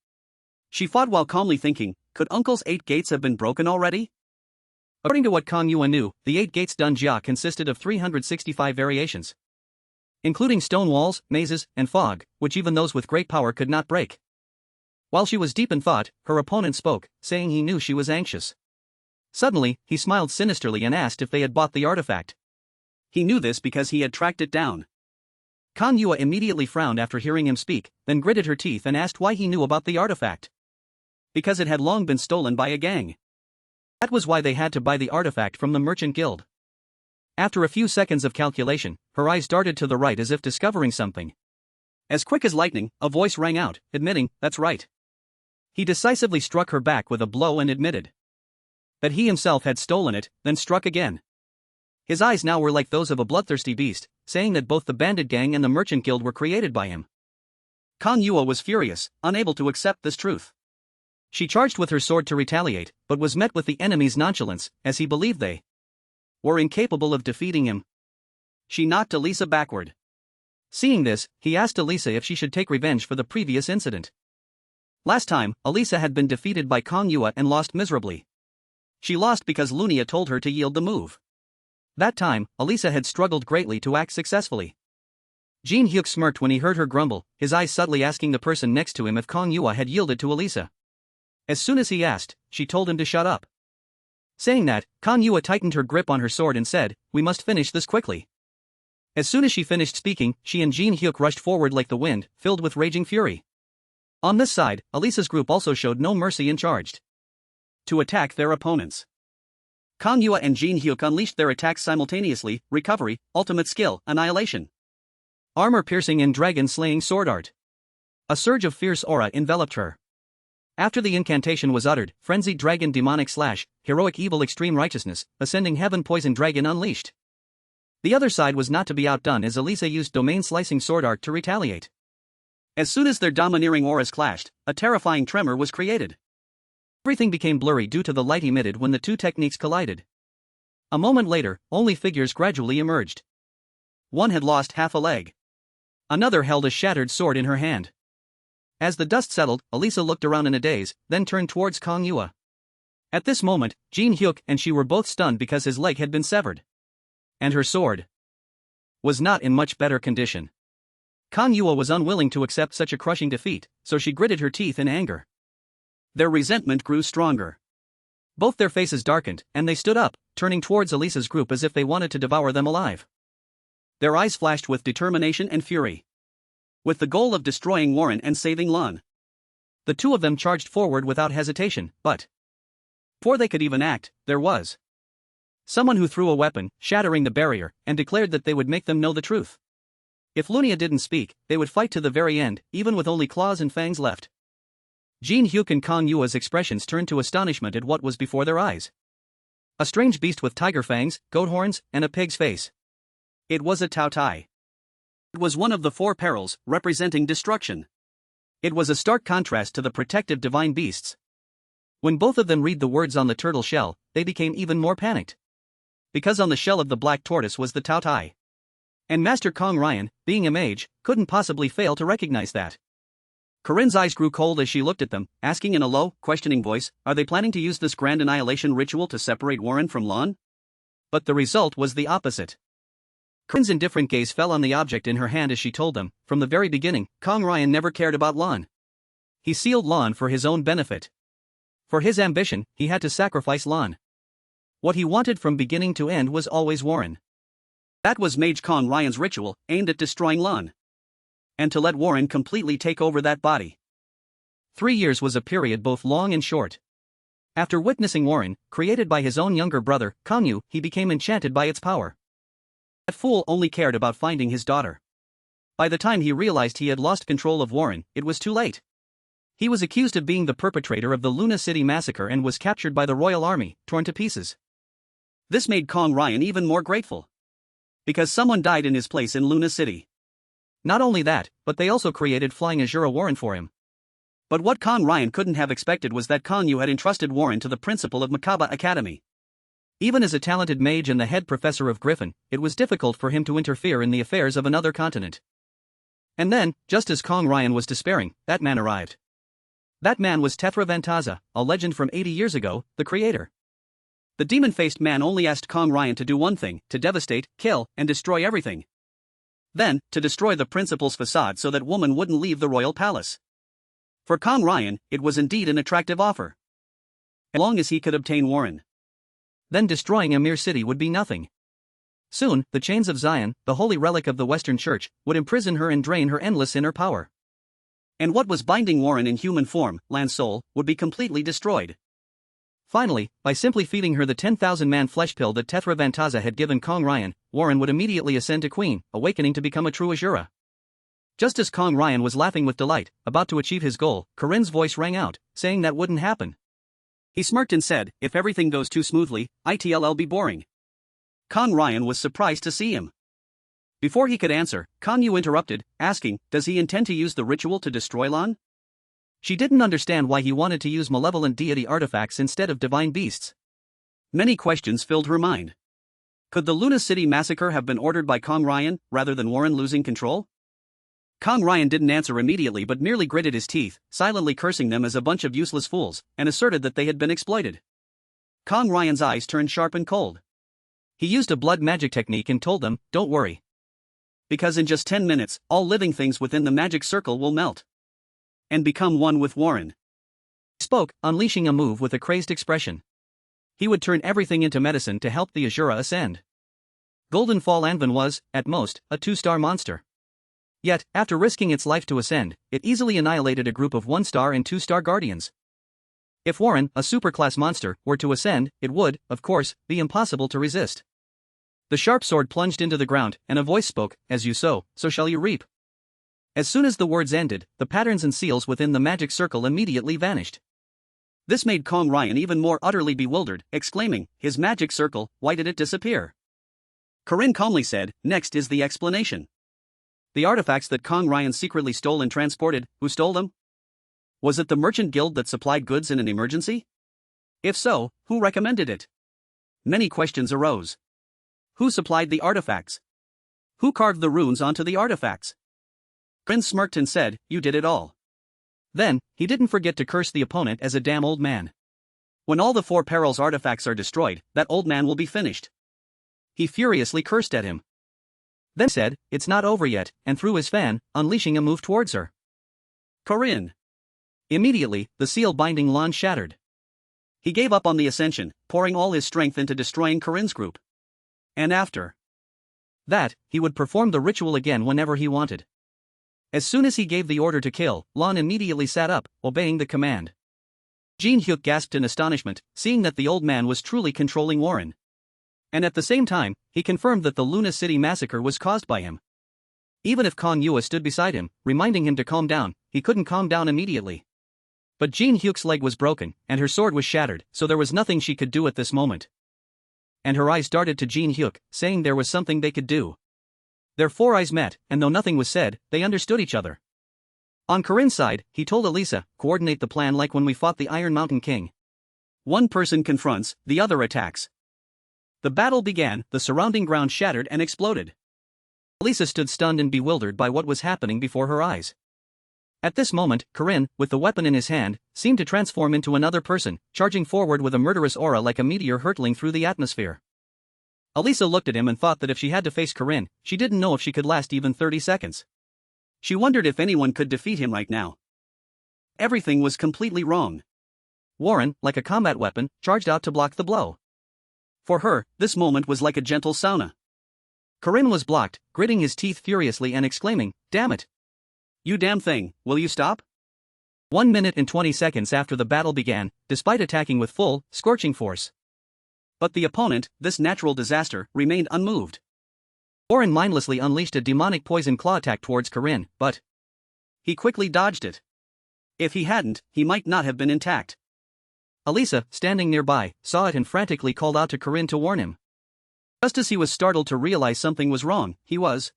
She fought while calmly thinking, could Uncle's 8 gates have been broken already? According to what Kang Yua knew, the 8 gates Dunjia consisted of 365 variations, including stone walls, mazes, and fog, which even those with great power could not break. While she was deep in thought, her opponent spoke, saying he knew she was anxious. Suddenly, he smiled sinisterly and asked if they had bought the artifact. He knew this because he had tracked it down. Kang Yua immediately frowned after hearing him speak, then gritted her teeth and asked why he knew about the artifact. Because it had long been stolen by a gang. That was why they had to buy the artifact from the merchant guild. After a few seconds of calculation, her eyes darted to the right as if discovering something. As quick as lightning, a voice rang out, admitting, "That's right." He decisively struck her back with a blow and admitted that he himself had stolen it, then struck again. His eyes now were like those of a bloodthirsty beast, saying that both the bandit gang and the merchant guild were created by him. Kang Yua was furious, unable to accept this truth. She charged with her sword to retaliate, but was met with the enemy's nonchalance, as he believed they were incapable of defeating him. She knocked Alisa backward. Seeing this, he asked Alisa if she should take revenge for the previous incident. Last time, Alisa had been defeated by Kang Yua and lost miserably. She lost because Lunia told her to yield the move. That time, Alisa had struggled greatly to act successfully. Jin Hyuk smirked when he heard her grumble, his eyes subtly asking the person next to him if Kang Yua had yielded to Alisa. As soon as he asked, she told him to shut up. Saying that, Kang Yua tightened her grip on her sword and said, "We must finish this quickly." As soon as she finished speaking, she and Jin Hyuk rushed forward like the wind, filled with raging fury. On this side, Alisa's group also showed no mercy and charged to attack their opponents. Kang Yua and Jin Hyuk unleashed their attacks simultaneously: recovery, ultimate skill, annihilation, armor-piercing and dragon-slaying sword art. A surge of fierce aura enveloped her. After the incantation was uttered, frenzied dragon demonic slash, heroic evil extreme righteousness, ascending heaven poison dragon unleashed. The other side was not to be outdone as Alisa used domain-slicing sword art to retaliate. As soon as their domineering auras clashed, a terrifying tremor was created. Everything became blurry due to the light emitted when the two techniques collided. A moment later, only figures gradually emerged. One had lost half a leg. Another held a shattered sword in her hand. As the dust settled, Alisa looked around in a daze, then turned towards Kang Yua. At this moment, Jin Hyuk and she were both stunned because his leg had been severed. And her sword was not in much better condition. Kang Yua was unwilling to accept such a crushing defeat, so she gritted her teeth in anger. Their resentment grew stronger. Both their faces darkened, and they stood up, turning towards Alisa's group as if they wanted to devour them alive. Their eyes flashed with determination and fury, with the goal of destroying Warren and saving Lon. The two of them charged forward without hesitation, but before they could even act, there was someone who threw a weapon, shattering the barrier, and declared that they would make them know the truth. If Lunia didn't speak, they would fight to the very end, even with only claws and fangs left. Jin Hyuk and Kang Yua's expressions turned to astonishment at what was before their eyes. A strange beast with tiger fangs, goat horns, and a pig's face. It was a Tao Tai. It was one of the four perils, representing destruction. It was a stark contrast to the protective divine beasts. When both of them read the words on the turtle shell, they became even more panicked. Because on the shell of the black tortoise was the Tao Tai. And Master Kong Ryan, being a mage, couldn't possibly fail to recognize that. Corinne's eyes grew cold as she looked at them, asking in a low, questioning voice, "Are they planning to use this grand annihilation ritual to separate Warren from Lon?" But the result was the opposite. Corinne's indifferent gaze fell on the object in her hand as she told them, "From the very beginning, Kong Ryan never cared about Lon. He sealed Lon for his own benefit. For his ambition, he had to sacrifice Lon. What he wanted from beginning to end was always Warren. That was Mage Kong Ryan's ritual, aimed at destroying Lon. And to let Warren completely take over that body. 3 years was a period both long and short. After witnessing Warren, created by his own younger brother, Kang Yu, he became enchanted by its power. That fool only cared about finding his daughter. By the time he realized he had lost control of Warren, it was too late. He was accused of being the perpetrator of the Luna City massacre and was captured by the royal army, torn to pieces. This made Kong Ryan even more grateful. Because someone died in his place in Luna City. Not only that, but they also created Flying Azjura Warren for him. But what Kong Ryan couldn't have expected was that Kang Yu had entrusted Warren to the principal of Makaba Academy. Even as a talented mage and the head professor of Griffin, it was difficult for him to interfere in the affairs of another continent. And then, just as Kong Ryan was despairing, that man arrived. That man was Tetra Vantaza, a legend from 80 years ago, the creator. The demon-faced man only asked Kong Ryan to do one thing: to devastate, kill, and destroy everything. Then, to destroy the principal's facade so that woman wouldn't leave the royal palace. For Kong Ryan, it was indeed an attractive offer. As long as he could obtain Warren. Then destroying a mere city would be nothing. Soon, the chains of Zion, the holy relic of the Western Church, would imprison her and drain her endless inner power. And what was binding Warren in human form, Lan's soul, would be completely destroyed. Finally, by simply feeding her the 10,000-man flesh pill that Tetra Vantaza had given Kong Ryan, Warren would immediately ascend to queen, awakening to become a true Azjura. Just as Kong Ryan was laughing with delight, about to achieve his goal, Corinne's voice rang out, saying that wouldn't happen. He smirked and said, "If everything goes too smoothly, it'll be boring." Kong Ryan was surprised to see him. Before he could answer, Kang Yu interrupted, asking, "Does he intend to use the ritual to destroy Lon?" She didn't understand why he wanted to use malevolent deity artifacts instead of divine beasts. Many questions filled her mind. Could the Luna City massacre have been ordered by Kong Ryan, rather than Warren losing control? Kong Ryan didn't answer immediately but merely gritted his teeth, silently cursing them as a bunch of useless fools, and asserted that they had been exploited. Kong Ryan's eyes turned sharp and cold. He used a blood magic technique and told them, "Don't worry. Because in just 10 minutes, all living things within the magic circle will melt and become one with Warren." He spoke, unleashing a move with a crazed expression. He would turn everything into medicine to help the Azjura ascend. Golden Fall Anvin was, at most, a 2-star monster. Yet, after risking its life to ascend, it easily annihilated a group of 1-star and 2-star guardians. If Warren, a superclass monster, were to ascend, it would, of course, be impossible to resist. The sharp sword plunged into the ground, and a voice spoke, "As you sow, so shall you reap." As soon as the words ended, the patterns and seals within the magic circle immediately vanished. This made Kong Ryan even more utterly bewildered, exclaiming, "His magic circle, why did it disappear?" Corinne calmly said, "Next is the explanation. The artifacts that Kong Ryan secretly stole and transported, who stole them? Was it the merchant guild that supplied goods in an emergency? If so, who recommended it?" Many questions arose. Who supplied the artifacts? Who carved the runes onto the artifacts? Prince smirked and said, "You did it all." Then, he didn't forget to curse the opponent as a damn old man. "When all the 4 perils artifacts are destroyed, that old man will be finished." He furiously cursed at him. Then said, "It's not over yet," and threw his fan, unleashing a move towards her. Corinne. Immediately, the seal binding Lon shattered. He gave up on the ascension, pouring all his strength into destroying Corinne's group. And after that, he would perform the ritual again whenever he wanted. As soon as he gave the order to kill, Lon immediately sat up, obeying the command. Jin Hyuk gasped in astonishment, seeing that the old man was truly controlling Warren. And at the same time, he confirmed that the Luna City massacre was caused by him. Even if Kong Yua stood beside him, reminding him to calm down, he couldn't calm down immediately. But Jin Hyuk's leg was broken, and her sword was shattered, so there was nothing she could do at this moment. And her eyes darted to Jin Hyuk, saying there was something they could do. Their 4 eyes met, and though nothing was said, they understood each other. On Corinne's side, he told Alisa, "Coordinate the plan like when we fought the Iron Mountain King. One person confronts, the other attacks." The battle began, the surrounding ground shattered and exploded. Alisa stood stunned and bewildered by what was happening before her eyes. At this moment, Corinne, with the weapon in his hand, seemed to transform into another person, charging forward with a murderous aura like a meteor hurtling through the atmosphere. Alisa looked at him and thought that if she had to face Corinne, she didn't know if she could last even 30 seconds. She wondered if anyone could defeat him right now. Everything was completely wrong. Warren, like a combat weapon, charged out to block the blow. For her, this moment was like a gentle sauna. Corinne was blocked, gritting his teeth furiously and exclaiming, "Damn it! You damn thing, will you stop?" 1 minute and 20 seconds after the battle began, despite attacking with full, scorching force. But the opponent, this natural disaster, remained unmoved. Warren mindlessly unleashed a demonic poison claw attack towards Corinne, but he quickly dodged it. If he hadn't, he might not have been intact. Alisa, standing nearby, saw it and frantically called out to Corinne to warn him. Just as he was startled to realize something was wrong, he was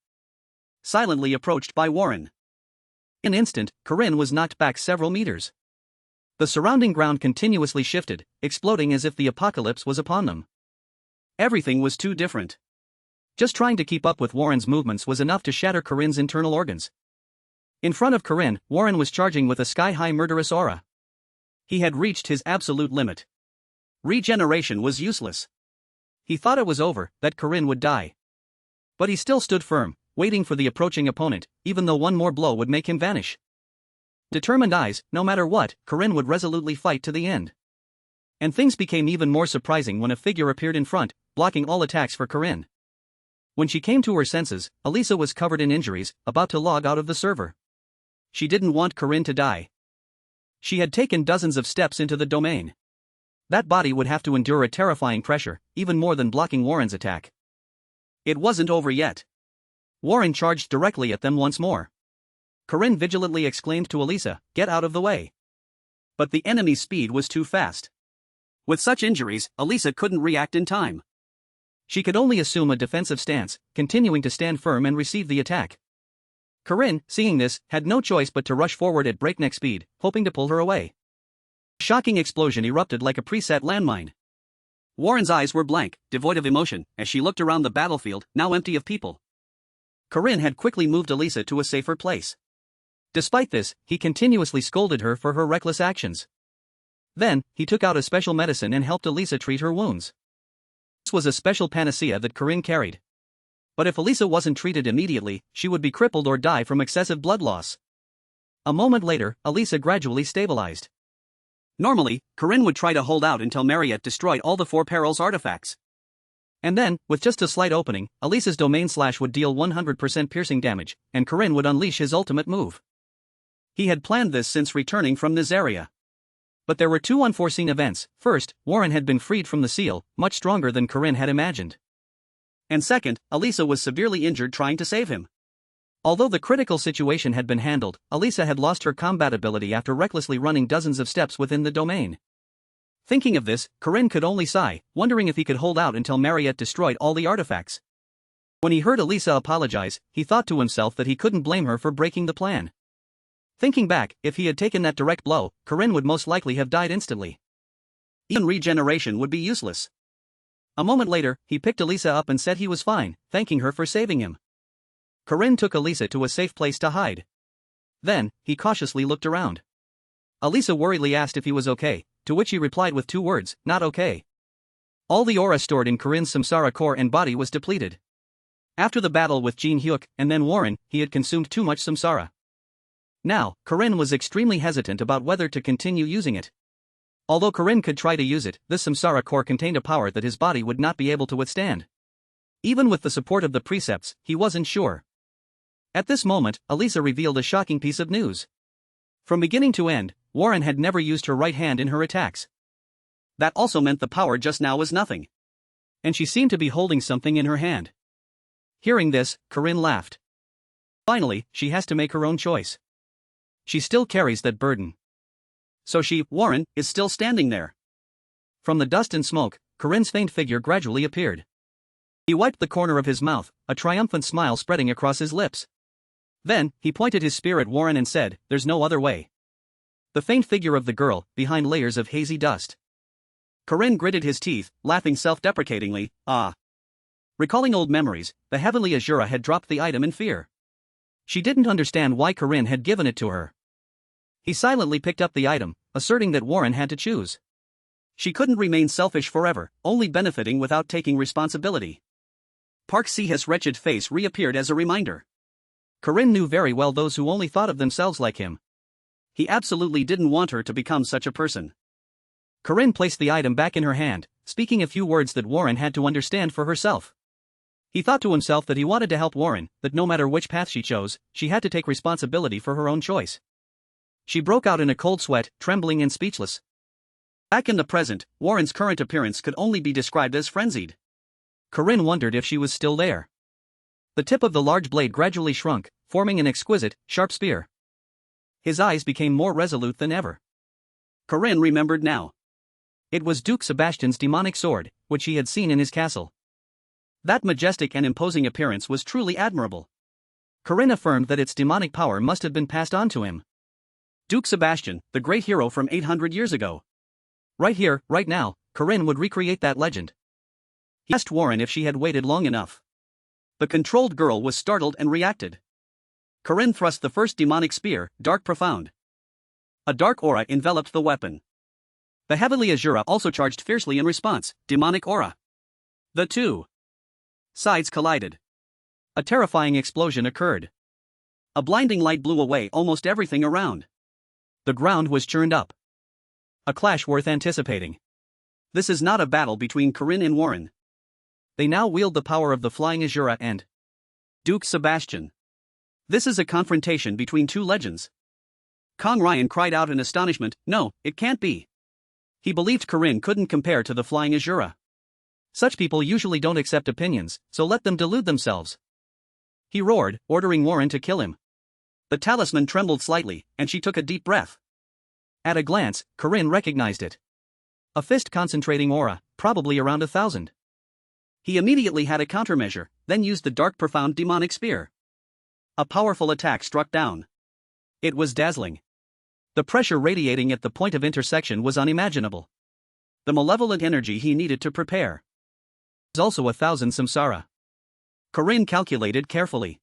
silently approached by Warren. In an instant, Corinne was knocked back several meters. The surrounding ground continuously shifted, exploding as if the apocalypse was upon them. Everything was too different. Just trying to keep up with Warren's movements was enough to shatter Corinne's internal organs. In front of Corinne, Warren was charging with a sky-high murderous aura. He had reached his absolute limit. Regeneration was useless. He thought it was over, that Corinne would die. But he still stood firm, waiting for the approaching opponent, even though one more blow would make him vanish. Determined eyes, no matter what, Corinne would resolutely fight to the end. And things became even more surprising when a figure appeared in front, blocking all attacks for Corinne. When she came to her senses, Alisa was covered in injuries, about to log out of the server. She didn't want Corinne to die. She had taken dozens of steps into the domain. That body would have to endure a terrifying pressure, even more than blocking Warren's attack. It wasn't over yet. Warren charged directly at them once more. Corinne vigilantly exclaimed to Alisa, "Get out of the way." But the enemy's speed was too fast. With such injuries, Alisa couldn't react in time. She could only assume a defensive stance, continuing to stand firm and receive the attack. Corinne, seeing this, had no choice but to rush forward at breakneck speed, hoping to pull her away. A shocking explosion erupted like a preset landmine. Warren's eyes were blank, devoid of emotion, as she looked around the battlefield, now empty of people. Corinne had quickly moved Alisa to a safer place. Despite this, he continuously scolded her for her reckless actions. Then, he took out a special medicine and helped Alisa treat her wounds. This was a special panacea that Corinne carried. But if Alisa wasn't treated immediately, she would be crippled or die from excessive blood loss. A moment later, Alisa gradually stabilized. Normally, Corinne would try to hold out until Marriott destroyed all the 4 Perils artifacts. And then, with just a slight opening, Alisa's domain slash would deal 100% piercing damage, and Corinne would unleash his ultimate move. He had planned this since returning from this area. But there were 2 unforeseen events. First, Warren had been freed from the seal, much stronger than Corinne had imagined. And second, Alisa was severely injured trying to save him. Although the critical situation had been handled, Alisa had lost her combat ability after recklessly running dozens of steps within the domain. Thinking of this, Corinne could only sigh, wondering if he could hold out until Marriott destroyed all the artifacts. When he heard Alisa apologize, he thought to himself that he couldn't blame her for breaking the plan. Thinking back, if he had taken that direct blow, Corinne would most likely have died instantly. Even regeneration would be useless. A moment later, he picked Alisa up and said he was fine, thanking her for saving him. Corinne took Alisa to a safe place to hide. Then, he cautiously looked around. Alisa worriedly asked if he was okay, to which he replied with 2 words, not okay. All the aura stored in Corinne's samsara core and body was depleted. After the battle with Jin Hyuk and then Warren, he had consumed too much samsara. Now, Corinne was extremely hesitant about whether to continue using it. Although Corinne could try to use it, this samsara core contained a power that his body would not be able to withstand. Even with the support of the precepts, he wasn't sure. At this moment, Alisa revealed a shocking piece of news. From beginning to end, Warren had never used her right hand in her attacks. That also meant the power just now was nothing. And she seemed to be holding something in her hand. Hearing this, Corinne laughed. Finally, she has to make her own choice. She still carries that burden. So she, Warren, is still standing there. From the dust and smoke, Corinne's faint figure gradually appeared. He wiped the corner of his mouth, a triumphant smile spreading across his lips. Then, he pointed his spear at Warren and said, "There's no other way." The faint figure of the girl, behind layers of hazy dust. Corinne gritted his teeth, laughing self-deprecatingly, ah. Recalling old memories, the heavenly Azura had dropped the item in fear. She didn't understand why Corinne had given it to her. He silently picked up the item, asserting that Warren had to choose. She couldn't remain selfish forever, only benefiting without taking responsibility. Park Ciu's wretched face reappeared as a reminder. Corinne knew very well those who only thought of themselves like him. He absolutely didn't want her to become such a person. Corinne placed the item back in her hand, speaking a few words that Warren had to understand for herself. He thought to himself that he wanted to help Warren, that no matter which path she chose, she had to take responsibility for her own choice. She broke out in a cold sweat, trembling and speechless. Back in the present, Warren's current appearance could only be described as frenzied. Corinne wondered if she was still there. The tip of the large blade gradually shrunk, forming an exquisite, sharp spear. His eyes became more resolute than ever. Corinne remembered now. It was Duke Sebastian's demonic sword, which he had seen in his castle. That majestic and imposing appearance was truly admirable. Corinne affirmed that its demonic power must have been passed on to him. Duke Sebastian, the great hero from 800 years ago. Right here, right now, Corinne would recreate that legend. He asked Warren if she had waited long enough. The controlled girl was startled and reacted. Corinne thrust the first demonic spear, dark profound. A dark aura enveloped the weapon. The heavenly Azura also charged fiercely in response, demonic aura. The two sides collided. A terrifying explosion occurred. A blinding light blew away almost everything around. The ground was churned up. A clash worth anticipating. This is not a battle between Corinne and Warren. They now wield the power of the flying Azura and Duke Sebastian. This is a confrontation between two legends. Kong Ryan cried out in astonishment, "No, it can't be." He believed Corinne couldn't compare to the flying Azura. Such people usually don't accept opinions, so let them delude themselves. He roared, ordering Warren to kill him. The talisman trembled slightly, and she took a deep breath. At a glance, Corinne recognized it. A fist-concentrating aura, probably around 1,000. He immediately had a countermeasure, then used the dark profound demonic spear. A powerful attack struck down. It was dazzling. The pressure radiating at the point of intersection was unimaginable. The malevolent energy he needed to prepare was also 1,000 samsara. Corinne calculated carefully.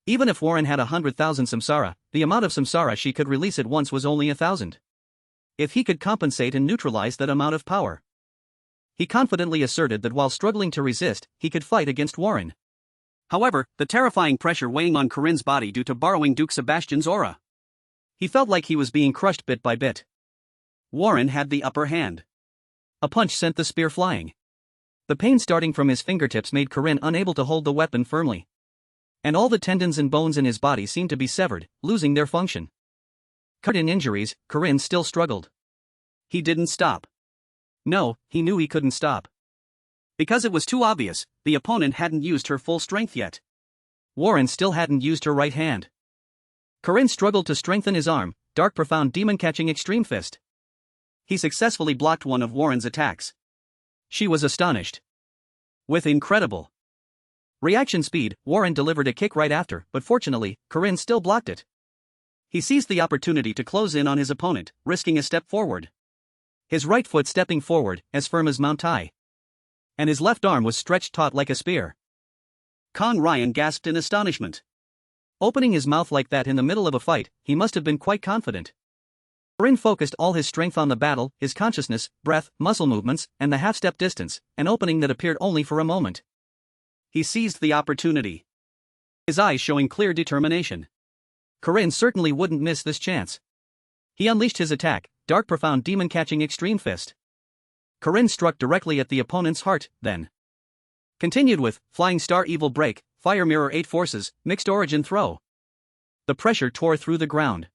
Even if Warren had 100,000 samsara, the amount of samsara she could release at once was only 1,000. If he could compensate and neutralize that amount of power. He confidently asserted that while struggling to resist, he could fight against Warren. However, the terrifying pressure weighing on Corinne's body due to borrowing Duke Sebastian's aura. He felt like he was being crushed bit by bit. Warren had the upper hand. A punch sent the spear flying. The pain starting from his fingertips made Corinne unable to hold the weapon firmly. And all the tendons and bones in his body seemed to be severed, losing their function. Covered in injuries, Corinne still struggled. He didn't stop. No, he knew he couldn't stop. Because it was too obvious, the opponent hadn't used her full strength yet. Warren still hadn't used her right hand. Corinne struggled to strengthen his arm, Dark Profound Demon catching Extreme Fist. He successfully blocked one of Warren's attacks. She was astonished. With incredible reaction speed, Warren delivered a kick right after, but fortunately, Corinne still blocked it. He seized the opportunity to close in on his opponent, risking a step forward. His right foot stepping forward, as firm as Mount Tai. And his left arm was stretched taut like a spear. Con Ryan gasped in astonishment. Opening his mouth like that in the middle of a fight, he must have been quite confident. Corinne focused all his strength on the battle, his consciousness, breath, muscle movements, and the half-step distance, an opening that appeared only for a moment. He seized the opportunity. His eyes showing clear determination. Corinne certainly wouldn't miss this chance. He unleashed his attack, Dark Profound Demon catching Extreme Fist. Corinne struck directly at the opponent's heart, then continued with Flying Star Evil Break, Fire Mirror 8 Forces, Mixed Origin Throw. The pressure tore through the ground.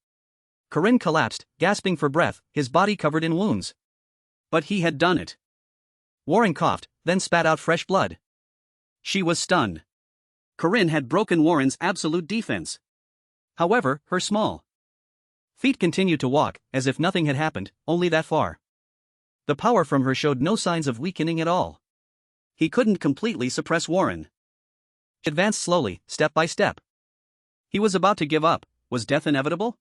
Corinne collapsed, gasping for breath, his body covered in wounds. But he had done it. Warren coughed, then spat out fresh blood. She was stunned. Corinne had broken Warren's absolute defense. However, her small feet continued to walk, as if nothing had happened, only that far. The power from her showed no signs of weakening at all. He couldn't completely suppress Warren. She advanced slowly, step by step. He was about to give up. Was death inevitable?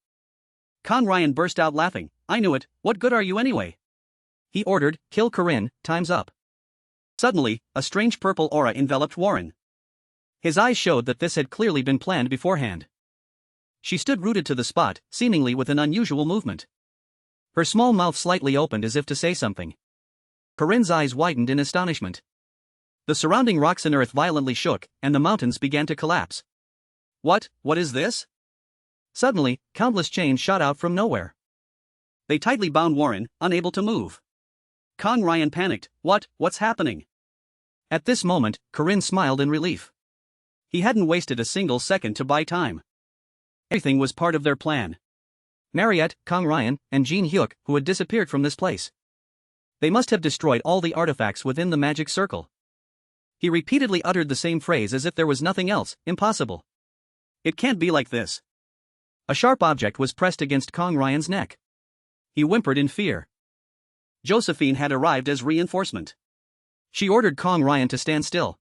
Con Ryan burst out laughing. I knew it, what good are you anyway? He ordered, kill Corinne, time's up. Suddenly, a strange purple aura enveloped Warren. His eyes showed that this had clearly been planned beforehand. She stood rooted to the spot, seemingly with an unusual movement. Her small mouth slightly opened as if to say something. Corinne's eyes widened in astonishment. The surrounding rocks and earth violently shook, and the mountains began to collapse. What is this? Suddenly, countless chains shot out from nowhere. They tightly bound Warren, unable to move. Con Ryan panicked. What's happening? At this moment, Corinne smiled in relief. He hadn't wasted a single second to buy time. Everything was part of their plan. Marriott, Con Ryan, and Jin Hyuk, who had disappeared from this place. They must have destroyed all the artifacts within the magic circle. He repeatedly uttered the same phrase as if there was nothing else. Impossible. It can't be like this. A sharp object was pressed against Con Ryan's neck. He whimpered in fear. Josephine had arrived as reinforcement. She ordered Con Ryan to stand still.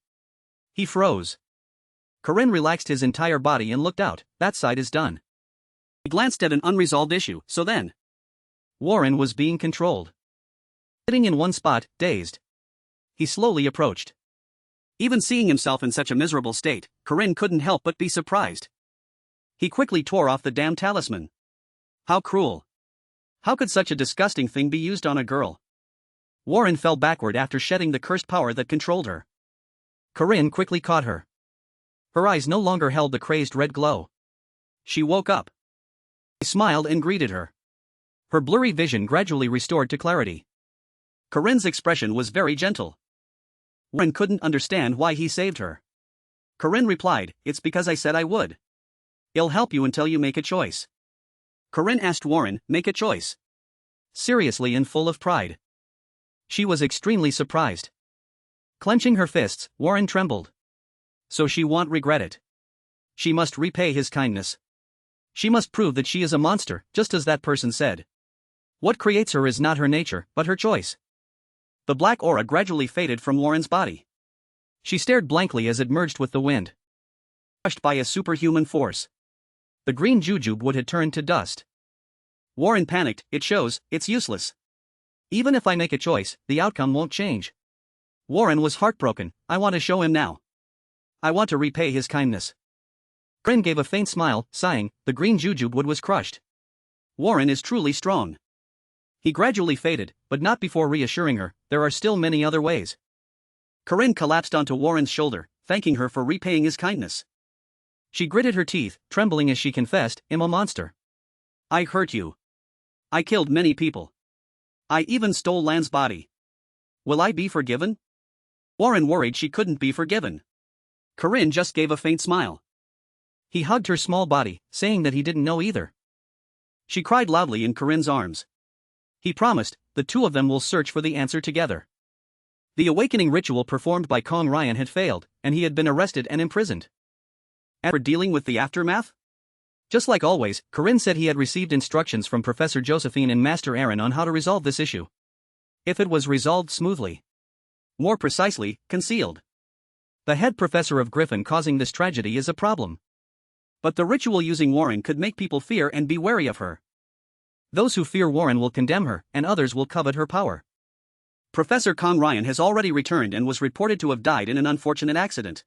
He froze. Corinne relaxed his entire body and looked out. That side is done. He glanced at an unresolved issue, so then Warren was being controlled. Sitting in one spot, dazed. He slowly approached. Even seeing himself in such a miserable state, Corinne couldn't help but be surprised. He quickly tore off the damn talisman. How cruel. How could such a disgusting thing be used on a girl? Warren fell backward after shedding the cursed power that controlled her. Corinne quickly caught her. Her eyes no longer held the crazed red glow. She woke up. He smiled and greeted her. Her blurry vision gradually restored to clarity. Corinne's expression was very gentle. Warren couldn't understand why he saved her. Corinne replied, "It's because I said I would. It'll help you until you make a choice." Corinne asked Warren, "Make a choice?" Seriously and full of pride. She was extremely surprised. Clenching her fists, Warren trembled. So she won't regret it. She must repay his kindness. She must prove that she is a monster, just as that person said. What creates her is not her nature, but her choice. The black aura gradually faded from Warren's body. She stared blankly as it merged with the wind. Crushed by a superhuman force. The green jujube wood had turned to dust. Warren panicked. It shows, it's useless. Even if I make a choice, the outcome won't change. Warren was heartbroken. I want to show him now. I want to repay his kindness. Corinne gave a faint smile, sighing, the green jujube wood was crushed. Warren is truly strong. He gradually faded, but not before reassuring her, there are still many other ways. Corinne collapsed onto Warren's shoulder, thanking her for repaying his kindness. She gritted her teeth, trembling as she confessed, I'm a monster. I hurt you. I killed many people. I even stole Lan's body. Will I be forgiven? Warren worried she couldn't be forgiven. Corinne just gave a faint smile. He hugged her small body, saying that he didn't know either. She cried loudly in Corinne's arms. He promised, the two of them will search for the answer together. The awakening ritual performed by Kong Ryan had failed, and he had been arrested and imprisoned. And for dealing with the aftermath? Just like always, Corinne said he had received instructions from Professor Josephine and Master Aaron on how to resolve this issue. If it was resolved smoothly. More precisely, concealed. The head professor of Griffin causing this tragedy is a problem. But the ritual using Warren could make people fear and be wary of her. Those who fear Warren will condemn her, and others will covet her power. Professor Kong Ryan has already returned and was reported to have died in an unfortunate accident.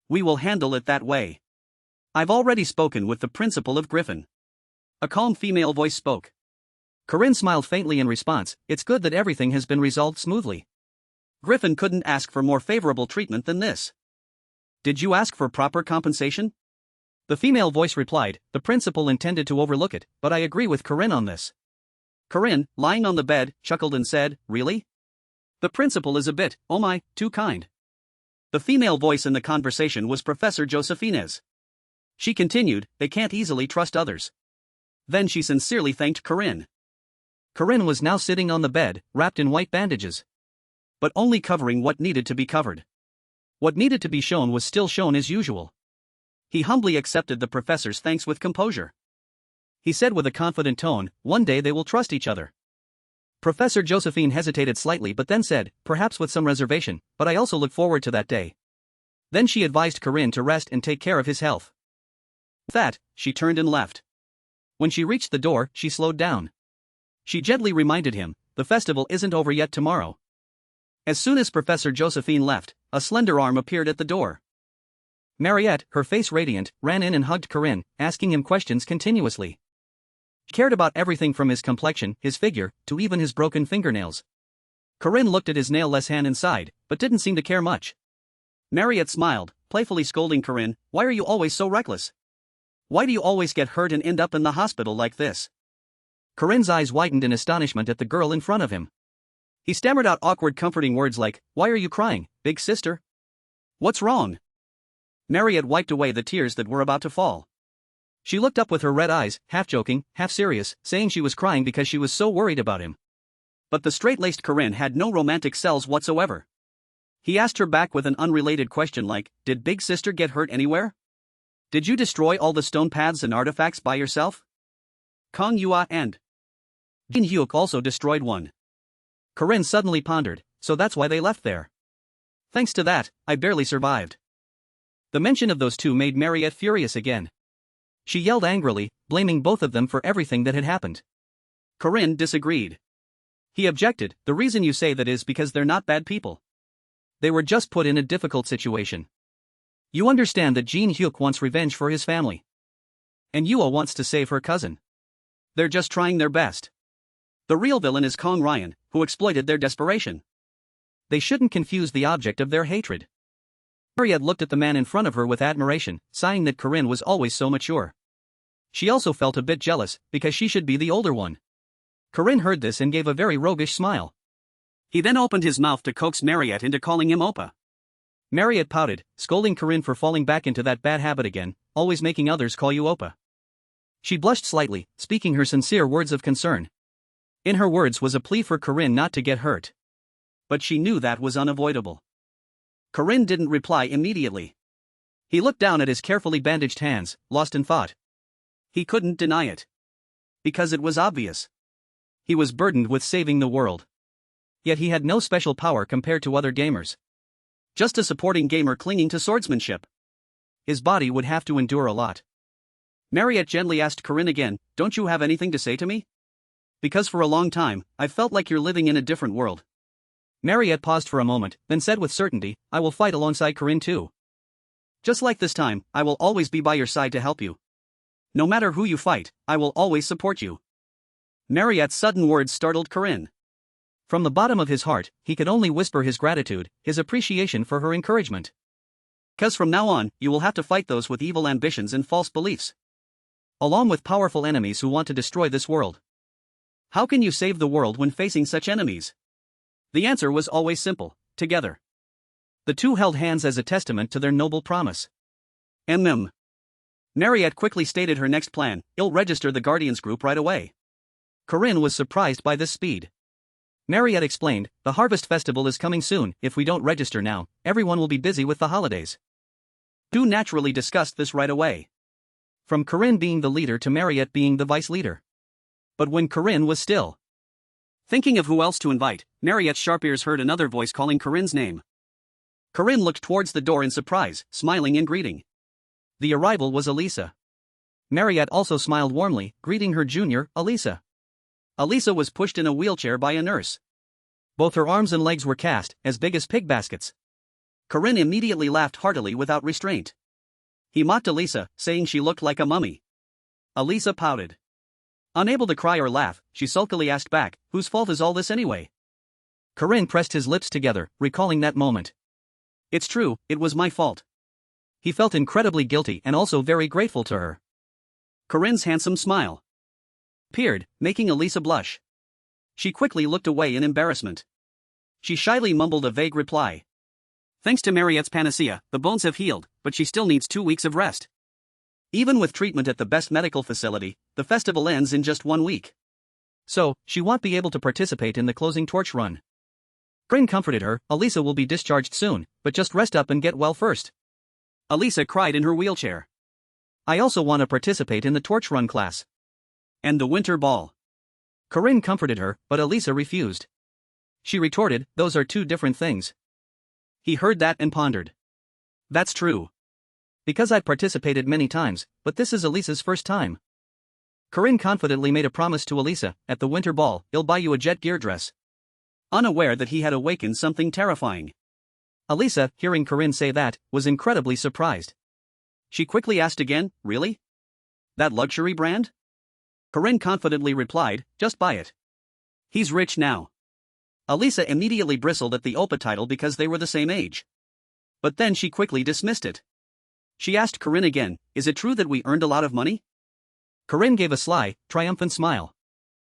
We will handle it that way. I've already spoken with the principal of Griffin. A calm female voice spoke. Corinne smiled faintly in response, it's good that everything has been resolved smoothly. Griffin couldn't ask for more favorable treatment than this. Did you ask for proper compensation? The female voice replied, the principal intended to overlook it, but I agree with Corinne on this. Corinne, lying on the bed, chuckled and said, really? The principal is a bit, oh my, too kind. The female voice in the conversation was Professor Josephines. She continued, they can't easily trust others. Then she sincerely thanked Corinne. Corinne was now sitting on the bed, wrapped in white bandages. But only covering what needed to be covered. What needed to be shown was still shown as usual. He humbly accepted the professor's thanks with composure. He said with a confident tone, one day they will trust each other. Professor Josephine hesitated slightly but then said, perhaps with some reservation, but I also look forward to that day. Then she advised Corinne to rest and take care of his health. With that, she turned and left. When she reached the door, she slowed down. She gently reminded him, the festival isn't over yet tomorrow. As soon as Professor Josephine left, a slender arm appeared at the door. Marriott, her face radiant, ran in and hugged Corinne, asking him questions continuously. She cared about everything from his complexion, his figure, to even his broken fingernails. Corinne looked at his nail-less hand and sighed, but didn't seem to care much. Marriott smiled, playfully scolding Corinne, why are you always so reckless? Why do you always get hurt and end up in the hospital like this? Corinne's eyes widened in astonishment at the girl in front of him. He stammered out awkward comforting words like, why are you crying, big sister? What's wrong? Marriott wiped away the tears that were about to fall. She looked up with her red eyes, half joking, half serious, saying she was crying because she was so worried about him. But the straight-laced Corinne had no romantic cells whatsoever. He asked her back with an unrelated question like, did big sister get hurt anywhere? Did you destroy all the stone paths and artifacts by yourself? Kong Yua and Jin Hyuk also destroyed one. Corinne suddenly pondered, so that's why they left there. Thanks to that, I barely survived. The mention of those two made Marriott furious again. She yelled angrily, blaming both of them for everything that had happened. Corinne disagreed. He objected, the reason you say that is because they're not bad people. They were just put in a difficult situation. You understand that Jin Hyuk wants revenge for his family. And Yua wants to save her cousin. They're just trying their best. The real villain is Kong Ryan, who exploited their desperation. They shouldn't confuse the object of their hatred. Marriott looked at the man in front of her with admiration, sighing that Corinne was always so mature. She also felt a bit jealous, because she should be the older one. Corinne heard this and gave a very roguish smile. He then opened his mouth to coax Marriott into calling him Oppa. Marriott pouted, scolding Corinne for falling back into that bad habit again, always making others call you Oppa. She blushed slightly, speaking her sincere words of concern. In her words was a plea for Corinne not to get hurt. But she knew that was unavoidable. Corinne didn't reply immediately. He looked down at his carefully bandaged hands, lost in thought. He couldn't deny it. Because it was obvious. He was burdened with saving the world. Yet he had no special power compared to other gamers. Just a supporting gamer clinging to swordsmanship. His body would have to endure a lot. Marriott gently asked Corinne again, don't you have anything to say to me? Because for a long time, I've felt like you're living in a different world. Marriott paused for a moment, then said with certainty, I will fight alongside Corinne too. Just like this time, I will always be by your side to help you. No matter who you fight, I will always support you. Marriott's sudden words startled Corinne. From the bottom of his heart, he could only whisper his gratitude, his appreciation for her encouragement. "'Cause from now on, you will have to fight those with evil ambitions and false beliefs. Along with powerful enemies who want to destroy this world. How can you save the world when facing such enemies?" The answer was always simple: together. The two held hands as a testament to their noble promise. Marriott quickly stated her next plan: "I'll register the Guardians group right away." Corinne was surprised by this speed. Marriott explained, "The Harvest Festival is coming soon. If we don't register now, everyone will be busy with the holidays." Two naturally discussed this right away. From Corinne being the leader to Marriott being the vice leader. But when Corinne was still thinking of who else to invite, Marriott's sharp ears heard another voice calling Corinne's name. Corinne looked towards the door in surprise, smiling in greeting. The arrival was Alisa. Marriott also smiled warmly, greeting her junior, Alisa. Alisa was pushed in a wheelchair by a nurse. Both her arms and legs were cast, as big as pig baskets. Corinne immediately laughed heartily without restraint. He mocked Alisa, saying she looked like a mummy. Alisa pouted. Unable to cry or laugh, she sulkily asked back, "Whose fault is all this anyway?" Corinne pressed his lips together, recalling that moment. "It's true, it was my fault." He felt incredibly guilty and also very grateful to her. Corinne's handsome smile appeared, making Alisa blush. She quickly looked away in embarrassment. She shyly mumbled a vague reply. Thanks to Marriott's panacea, the bones have healed, but she still needs 2 weeks of rest. Even with treatment at the best medical facility, the festival ends in just 1 week. So, she won't be able to participate in the closing torch run. Corinne comforted her, "Alisa will be discharged soon, but just rest up and get well first." Alisa cried in her wheelchair. "I also want to participate in the torch run class. And the winter ball." Corinne comforted her, but Alisa refused. She retorted, "Those are two different things." He heard that and pondered. "That's true. Because I've participated many times, but this is Alisa's first time." Corinne confidently made a promise to Alisa, "At the winter ball, I'll buy you a jet gear dress." Unaware that he had awakened something terrifying. Alisa, hearing Corinne say that, was incredibly surprised. She quickly asked again, "Really? That luxury brand?" Corinne confidently replied, "Just buy it. He's rich now." Alisa immediately bristled at the Oppa title because they were the same age. But then she quickly dismissed it. She asked Corinne again, "Is it true that we earned a lot of money?" Corinne gave a sly, triumphant smile.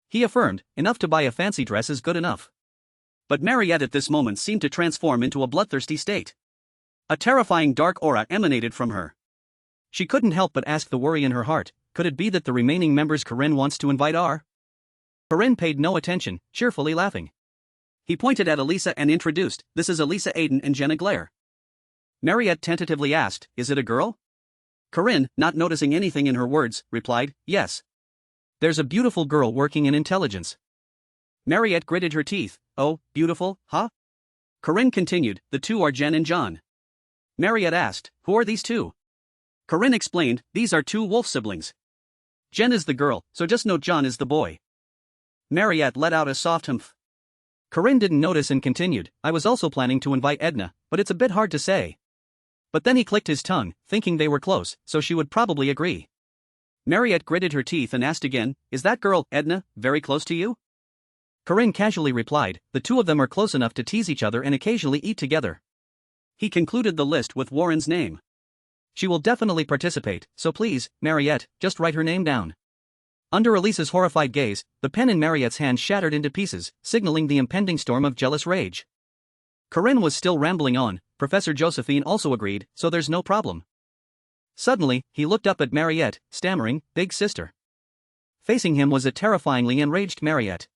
He affirmed, "Enough to buy a fancy dress is good enough." But Marriott at this moment seemed to transform into a bloodthirsty state. A terrifying dark aura emanated from her. She couldn't help but ask the worry in her heart, could it be that the remaining members Corinne wants to invite are? Corinne paid no attention, cheerfully laughing. He pointed at Alisa and introduced, "This is Alisa Aiden and Jenna Glare." Marriott tentatively asked, "Is it a girl?" Corinne, not noticing anything in her words, replied, "Yes. There's a beautiful girl working in intelligence." Marriott gritted her teeth. "Oh, beautiful, huh?" Corinne continued, "The two are Jen and John." Marriott asked, "Who are these two?" Corinne explained, "These are two wolf siblings. Jen is the girl, so just note John is the boy." Marriott let out a soft humph. Corinne didn't notice and continued, "I was also planning to invite Edna, but it's a bit hard to say." But then he clicked his tongue, thinking they were close, so she would probably agree. Marriott gritted her teeth and asked again, "Is that girl, Edna, very close to you?" Corinne casually replied, "The two of them are close enough to tease each other and occasionally eat together." He concluded the list with Warren's name. "She will definitely participate, so please, Marriott, just write her name down." Under Alisa's horrified gaze, the pen in Marriott's hand shattered into pieces, signaling the impending storm of jealous rage. Corinne was still rambling on, Professor Josephine also agreed, so there's no problem. Suddenly, he looked up at Marriott, stammering, "Big sister." Facing him was a terrifyingly enraged Marriott.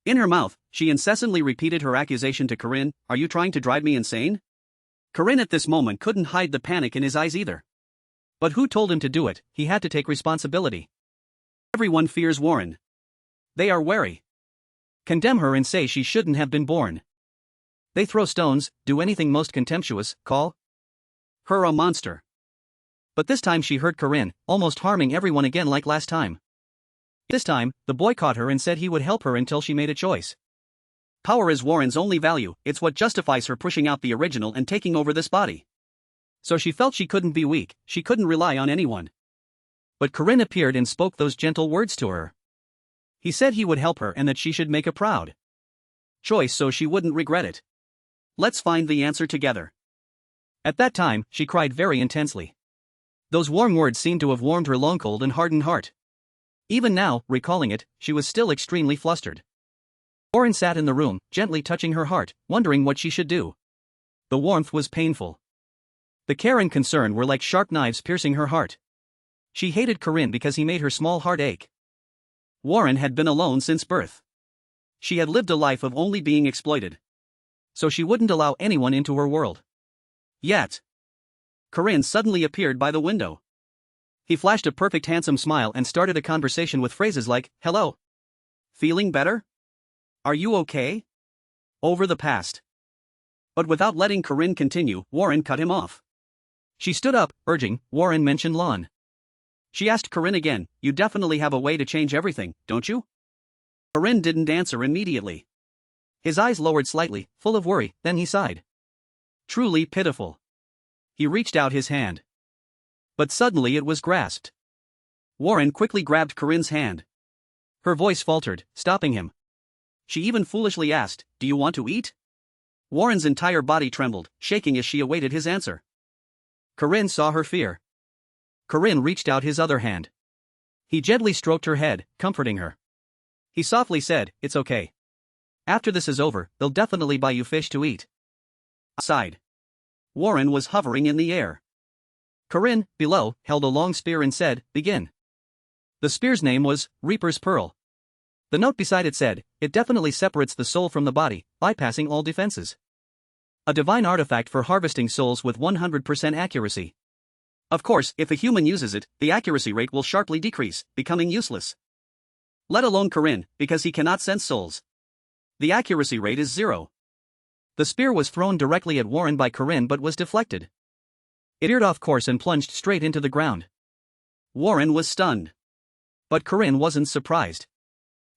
In her mouth, she incessantly repeated her accusation to Corinne, "Are you trying to drive me insane?" Corinne at this moment couldn't hide the panic in his eyes either. But who told him to do it? He had to take responsibility. Everyone fears Warren. They are wary. Condemn her and say she shouldn't have been born. They throw stones, do anything most contemptuous, call her a monster. But this time she hurt Corinne, almost harming everyone again like last time. This time, the boy caught her and said he would help her until she made a choice. Power is Warren's only value, it's what justifies her pushing out the original and taking over this body. So she felt she couldn't be weak, she couldn't rely on anyone. But Corinne appeared and spoke those gentle words to her. He said he would help her and that she should make a proud choice so she wouldn't regret it. Let's find the answer together. At that time, she cried very intensely. Those warm words seemed to have warmed her long-cold and hardened heart. Even now, recalling it, she was still extremely flustered. Warren sat in the room, gently touching her heart, wondering what she should do. The warmth was painful. The care and concern were like sharp knives piercing her heart. She hated Corinne because he made her small heart ache. Warren had been alone since birth. She had lived a life of only being exploited. So she wouldn't allow anyone into her world. Yet, Corinne suddenly appeared by the window. He flashed a perfect handsome smile and started a conversation with phrases like, "Hello. Feeling better? Are you okay?" Over the past. But without letting Corinne continue, Warren cut him off. She stood up, urging. Warren mentioned Lon. She asked Corinne again, "You definitely have a way to change everything, don't you?" Corinne didn't answer immediately. His eyes lowered slightly, full of worry, then he sighed. Truly pitiful. He reached out his hand. But suddenly it was grasped. Warren quickly grabbed Corinne's hand. Her voice faltered, stopping him. She even foolishly asked, "Do you want to eat?" Warren's entire body trembled, shaking as she awaited his answer. Corinne saw her fear. Corinne reached out his other hand. He gently stroked her head, comforting her. He softly said, "It's okay. After this is over, they'll definitely buy you fish to eat." Sighed. Warren was hovering in the air. Corinne, below, held a long spear and said, "Begin." The spear's name was Reaper's Pearl. The note beside it said, "It definitely separates the soul from the body, bypassing all defenses. A divine artifact for harvesting souls with 100% accuracy." Of course, if a human uses it, the accuracy rate will sharply decrease, becoming useless. Let alone Corinne, because he cannot sense souls. The accuracy rate is 0. The spear was thrown directly at Warren by Corinne but was deflected. It veered off course and plunged straight into the ground. Warren was stunned. But Corinne wasn't surprised.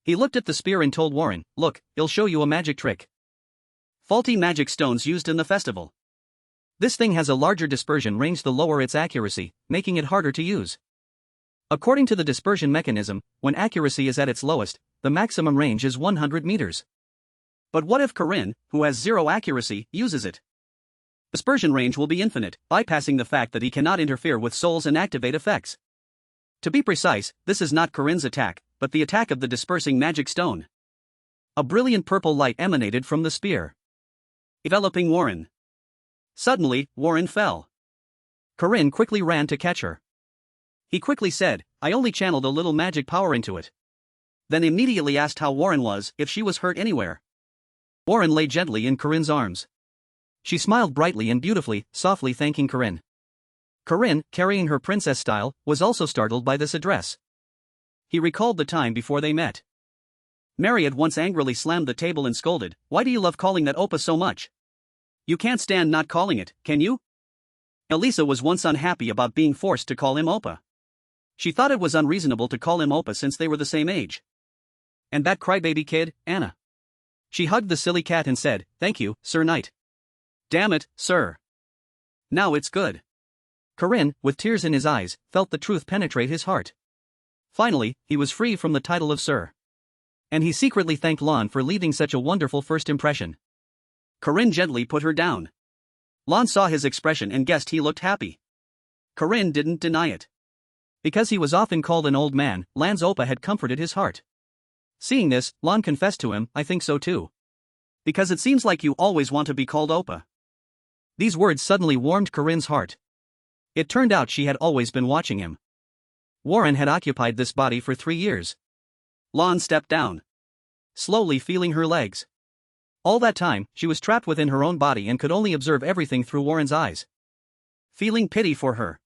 He looked at the spear and told Warren, "Look, it'll show you a magic trick. Faulty magic stones used in the festival. This thing has a larger dispersion range the lower its accuracy, making it harder to use. According to the dispersion mechanism, when accuracy is at its lowest, the maximum range is 100 meters. But what if Corinne, who has 0 accuracy, uses it? Dispersion range will be infinite, bypassing the fact that he cannot interfere with souls and activate effects. To be precise, this is not Corinne's attack, but the attack of the dispersing magic stone. A brilliant purple light emanated from the spear, enveloping Warren. Suddenly, Warren fell. Corinne quickly ran to catch her. He quickly said, "I only channeled a little magic power into it." Then immediately asked how Warren was, if she was hurt anywhere. Warren lay gently in Corinne's arms. She smiled brightly and beautifully, softly thanking Corinne. Corinne, carrying her princess style, was also startled by this address. He recalled the time before they met. Marriott once angrily slammed the table and scolded, "Why do you love calling that oppa so much? You can't stand not calling it, can you?" Alisa was once unhappy about being forced to call him oppa. She thought it was unreasonable to call him oppa since they were the same age. And that crybaby kid, Anna. She hugged the silly cat and said, "Thank you, Sir Knight." "Damn it, sir. Now it's good." Corinne, with tears in his eyes, felt the truth penetrate his heart. Finally, he was free from the title of Sir. And he secretly thanked Lon for leaving such a wonderful first impression. Corinne gently put her down. Lon saw his expression and guessed he looked happy. Corinne didn't deny it. Because he was often called an old man, Lan's oppa had comforted his heart. Seeing this, Lon confessed to him, "I think so too. Because it seems like you always want to be called oppa." These words suddenly warmed Corinne's heart. It turned out she had always been watching him. Warren had occupied this body for 3 years. Lon stepped down, slowly feeling her legs. All that time, she was trapped within her own body and could only observe everything through Warren's eyes. Feeling pity for her,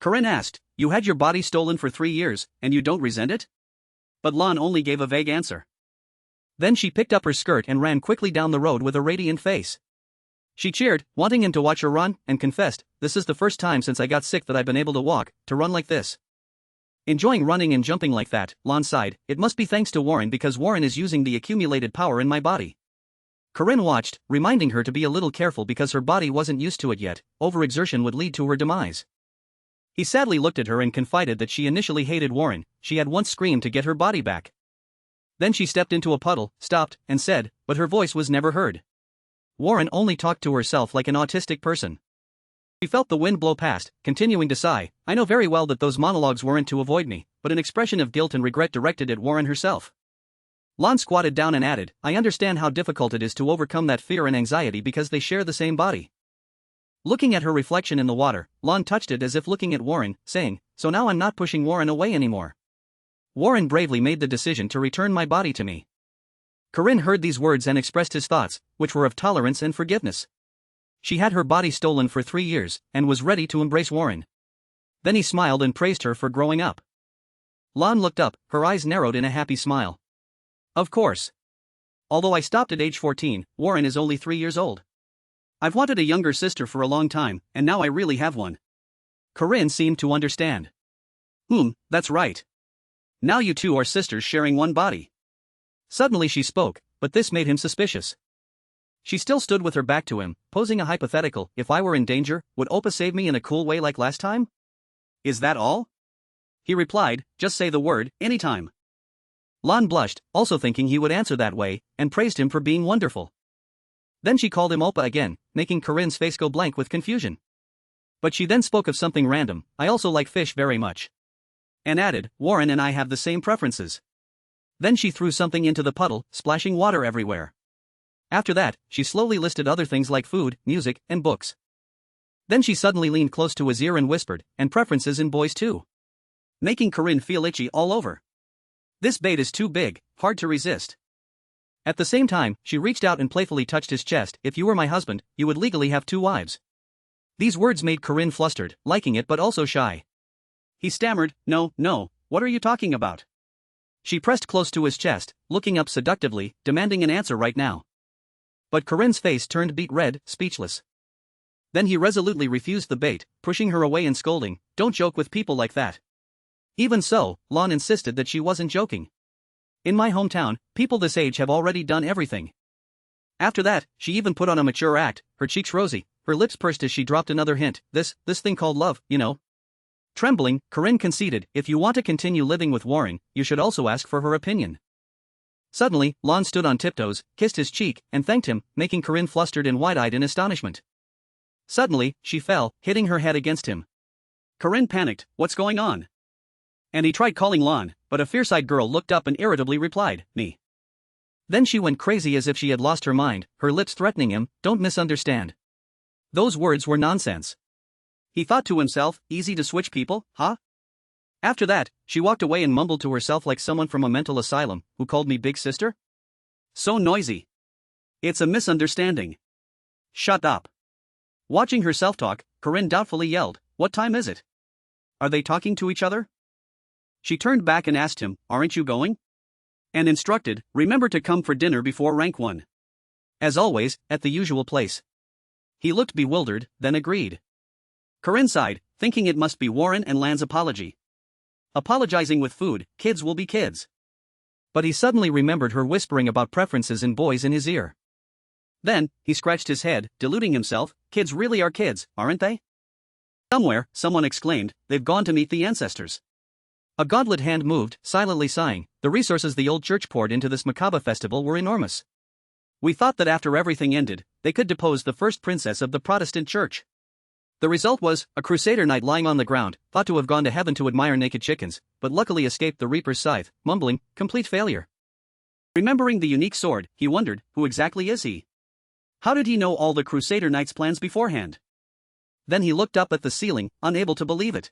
Corinne asked, "You had your body stolen for 3 years, and you don't resent it?" But Lon only gave a vague answer. Then she picked up her skirt and ran quickly down the road with a radiant face. She cheered, wanting him to watch her run, and confessed, "This is the first time since I got sick that I've been able to walk, to run like this." Enjoying running and jumping like that, Lon sighed, "It must be thanks to Warren because Warren is using the accumulated power in my body." Corinne watched, reminding her to be a little careful because her body wasn't used to it yet. Overexertion would lead to her demise. He sadly looked at her and confided that she initially hated Warren. She had once screamed to get her body back. Then she stepped into a puddle, stopped, and said, but her voice was never heard. Warren only talked to herself like an autistic person. She felt the wind blow past, continuing to sigh. I know very well that those monologues weren't to avoid me, but an expression of guilt and regret directed at Warren herself. Lon squatted down and added, I understand how difficult it is to overcome that fear and anxiety because they share the same body. Looking at her reflection in the water, Lon touched it as if looking at Warren, saying, so now I'm not pushing Warren away anymore. Warren bravely made the decision to return my body to me. Corinne heard these words and expressed his thoughts, which were of tolerance and forgiveness. She had her body stolen for 3 years, and was ready to embrace Warren. Then he smiled and praised her for growing up. Lon looked up, her eyes narrowed in a happy smile. Of course. Although I stopped at age 14, Warren is only 3 years old. I've wanted a younger sister for a long time, and now I really have one. Corinne seemed to understand. That's right. Now you two are sisters sharing one body. Suddenly she spoke, but this made him suspicious. She still stood with her back to him, posing a hypothetical. If I were in danger, would Oppa save me in a cool way like last time? Is that all? He replied, just say the word, anytime. Lon blushed, also thinking he would answer that way, and praised him for being wonderful. Then she called him Oppa again, making Corinne's face go blank with confusion. But she then spoke of something random, I also like fish very much. And added, Warren and I have the same preferences. Then she threw something into the puddle, splashing water everywhere. After that, she slowly listed other things like food, music, and books. Then she suddenly leaned close to his ear and whispered, and preferences in boys too. Making Corinne feel itchy all over. This bait is too big, hard to resist. At the same time, she reached out and playfully touched his chest. If you were my husband, you would legally have 2 wives. These words made Corinne flustered, liking it but also shy. He stammered, no, what are you talking about? She pressed close to his chest, looking up seductively, demanding an answer right now. But Corinne's face turned beet red, speechless. Then he resolutely refused the bait, pushing her away and scolding, don't joke with people like that. Even so, Lon insisted that she wasn't joking. In my hometown, people this age have already done everything. After that, she even put on a mature act, her cheeks rosy, her lips pursed as she dropped another hint, this thing called love, you know. Trembling, Corinne conceded, if you want to continue living with Warren, you should also ask for her opinion. Suddenly, Lon stood on tiptoes, kissed his cheek, and thanked him, making Corinne flustered and wide-eyed in astonishment. Suddenly, she fell, hitting her head against him. Corinne panicked, what's going on? And he tried calling Lon, but a fierce-eyed girl looked up and irritably replied, me. Then she went crazy as if she had lost her mind, her lips threatening him, don't misunderstand. Those words were nonsense. He thought to himself, easy to switch people, huh? After that, she walked away and mumbled to herself like someone from a mental asylum, who called me big sister? So noisy. It's a misunderstanding. Shut up. Watching herself talk, Corinne doubtfully yelled, what time is it? Are they talking to each other? She turned back and asked him, aren't you going? And instructed, remember to come for dinner before rank 1. As always, at the usual place. He looked bewildered, then agreed. Corinne sighed, thinking it must be Warren and Lan's apology. Apologizing with food, kids will be kids. But he suddenly remembered her whispering about preferences in boys in his ear. Then, he scratched his head, deluding himself, kids really are kids, aren't they? Somewhere, someone exclaimed, they've gone to meet the ancestors. A gauntlet hand moved, silently sighing, the resources the old church poured into this Makaba festival were enormous. We thought that after everything ended, they could depose the first princess of the Protestant church. The result was, a crusader knight lying on the ground, thought to have gone to heaven to admire naked chickens, but luckily escaped the reaper's scythe, mumbling, complete failure. Remembering the unique sword, he wondered, who exactly is he? How did he know all the crusader knight's plans beforehand? Then he looked up at the ceiling, unable to believe it.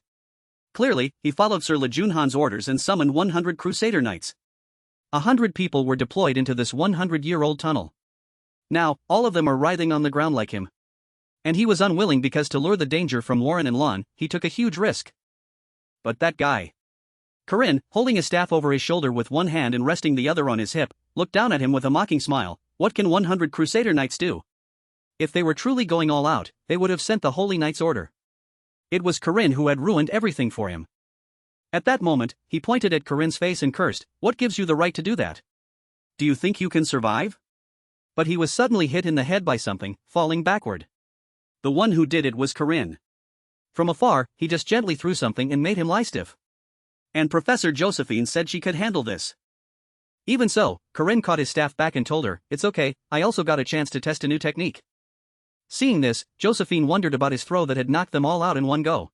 Clearly, he followed Sir Lejunhan's orders and summoned 100 crusader knights. 100 people were deployed into this 100-year-old tunnel. Now, all of them are writhing on the ground like him. And he was unwilling because to lure the danger from Warren and Lon, he took a huge risk. But that guy. Corinne, holding his staff over his shoulder with one hand and resting the other on his hip, looked down at him with a mocking smile. What can 100 crusader knights do? If they were truly going all out, they would have sent the Holy Knights Order. It was Corinne who had ruined everything for him. At that moment, he pointed at Corinne's face and cursed, what gives you the right to do that? Do you think you can survive? But he was suddenly hit in the head by something, falling backward. The one who did it was Corinne. From afar, he just gently threw something and made him lie stiff. And Professor Josephine said she could handle this. Even so, Corinne caught his staff back and told her, "It's okay, I also got a chance to test a new technique." Seeing this, Josephine wondered about his throw that had knocked them all out in one go.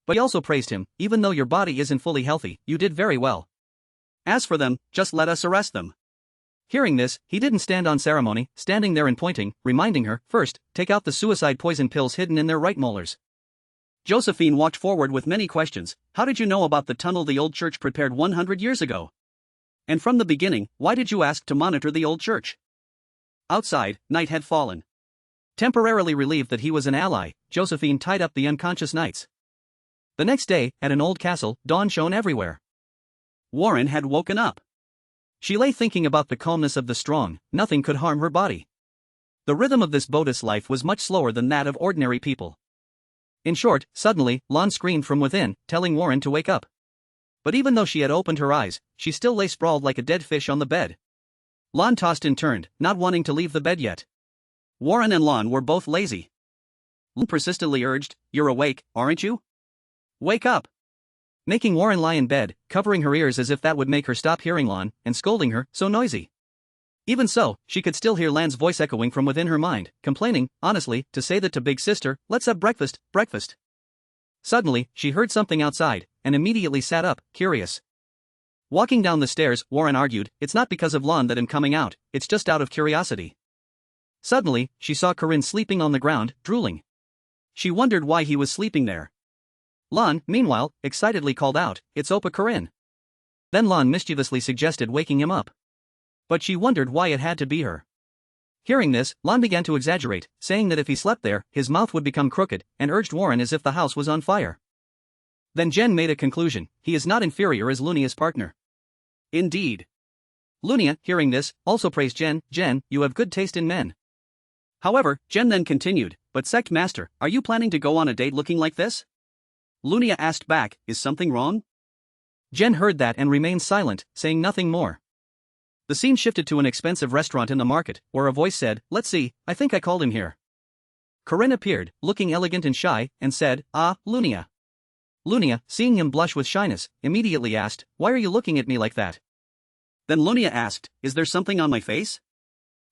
But he also praised him, "Even though your body isn't fully healthy, you did very well. As for them, just let us arrest them." Hearing this, he didn't stand on ceremony, standing there and pointing, reminding her, "First, take out the suicide poison pills hidden in their right molars." Josephine walked forward with many questions. "How did you know about the tunnel the old church prepared 100 years ago? And from the beginning, why did you ask to monitor the old church?" Outside, night had fallen. Temporarily relieved that he was an ally, Josephine tied up the unconscious knights. The next day, at an old castle, dawn shone everywhere. Warren had woken up. She lay thinking about the calmness of the strong, nothing could harm her body. The rhythm of this Bodhi's life was much slower than that of ordinary people. In short, suddenly, Lon screamed from within, telling Warren to wake up. But even though she had opened her eyes, she still lay sprawled like a dead fish on the bed. Lon tossed and turned, not wanting to leave the bed yet. Warren and Lon were both lazy. Lon persistently urged, "You're awake, aren't you? Wake up!" Making Warren lie in bed, covering her ears as if that would make her stop hearing Lon, and scolding her, "So noisy." Even so, she could still hear Lan's voice echoing from within her mind, complaining, honestly, to say that to big sister, "Let's have breakfast, breakfast." Suddenly, she heard something outside, and immediately sat up, curious. Walking down the stairs, Warren argued, "It's not because of Lon that I'm coming out, it's just out of curiosity." Suddenly, she saw Corinne sleeping on the ground, drooling. She wondered why he was sleeping there. Lon, meanwhile, excitedly called out, "It's Oppa Corinne." Then Lon mischievously suggested waking him up. But she wondered why it had to be her. Hearing this, Lon began to exaggerate, saying that if he slept there, his mouth would become crooked, and urged Warren as if the house was on fire. Then Jen made a conclusion: he is not inferior as Lunia's partner. Indeed. Lunia, hearing this, also praised Jen, "Jen, you have good taste in men." However, Jen then continued, "But Sect Master, are you planning to go on a date looking like this?" Lunia asked back, "Is something wrong?" Jen heard that and remained silent, saying nothing more. The scene shifted to an expensive restaurant in the market, where a voice said, "Let's see, I think I called him here." Corinne appeared, looking elegant and shy, and said, "Ah, Lunia." Lunia, seeing him blush with shyness, immediately asked, "Why are you looking at me like that?" Then Lunia asked, "Is there something on my face?"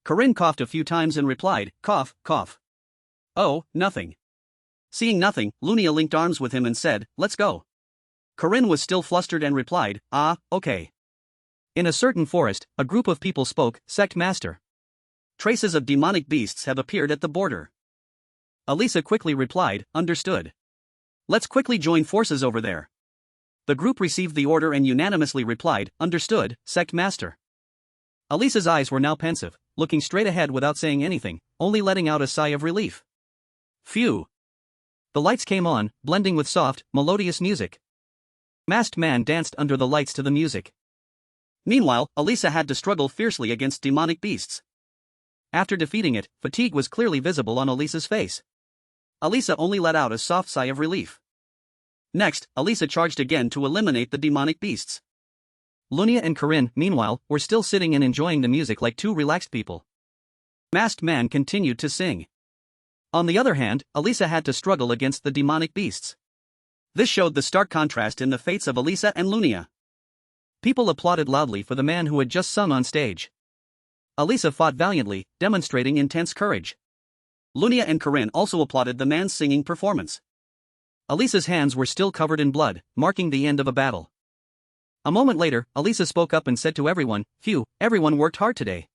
Corinne coughed a few times and replied, "Cough, cough." "Oh, nothing." Seeing nothing, Lunia linked arms with him and said, "Let's go." Corinne was still flustered and replied, "Ah, okay." In a certain forest, a group of people spoke, "Sect Master. Traces of demonic beasts have appeared at the border." Alisa quickly replied, "Understood. Let's quickly join forces over there." The group received the order and unanimously replied, "Understood, Sect Master." Alisa's eyes were now pensive, looking straight ahead without saying anything, only letting out a sigh of relief. Phew. The lights came on, blending with soft, melodious music. Masked man danced under the lights to the music. Meanwhile, Alisa had to struggle fiercely against demonic beasts. After defeating it, fatigue was clearly visible on Alisa's face. Alisa only let out a soft sigh of relief. Next, Alisa charged again to eliminate the demonic beasts. Lunia and Corinne, meanwhile, were still sitting and enjoying the music like two relaxed people. Masked man continued to sing. On the other hand, Alisa had to struggle against the demonic beasts. This showed the stark contrast in the fates of Alisa and Lunia. People applauded loudly for the man who had just sung on stage. Alisa fought valiantly, demonstrating intense courage. Lunia and Corinne also applauded the man's singing performance. Alisa's hands were still covered in blood, marking the end of a battle. A moment later, Alisa spoke up and said to everyone, "Phew, everyone worked hard today."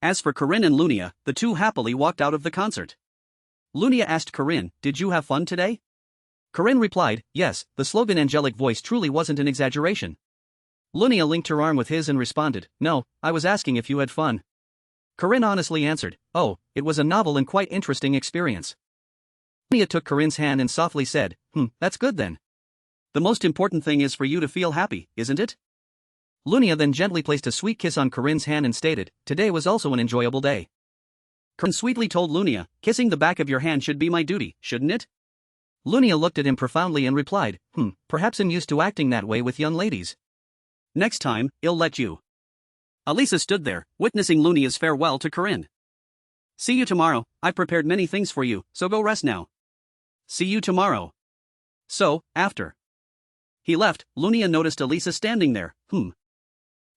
As for Corinne and Lunia, the two happily walked out of the concert. Lunia asked Corinne, "Did you have fun today?" Corinne replied, "Yes, the slogan angelic voice truly wasn't an exaggeration." Lunia linked her arm with his and responded, "No, I was asking if you had fun." Corinne honestly answered, "Oh, it was a novel and quite interesting experience." Lunia took Corinne's hand and softly said, That's good then. The most important thing is for you to feel happy, isn't it?" Lunia then gently placed a sweet kiss on Corinne's hand and stated, "Today was also an enjoyable day." Corinne sweetly told Lunia, "Kissing the back of your hand should be my duty, shouldn't it?" Lunia looked at him profoundly and replied, Perhaps I'm used to acting that way with young ladies. Next time, I'll let you." Alisa stood there, witnessing Lunia's farewell to Corinne. See you tomorrow, I've prepared many things for you, so go rest now. See you tomorrow. So, after he left, Lunia noticed Alisa standing there.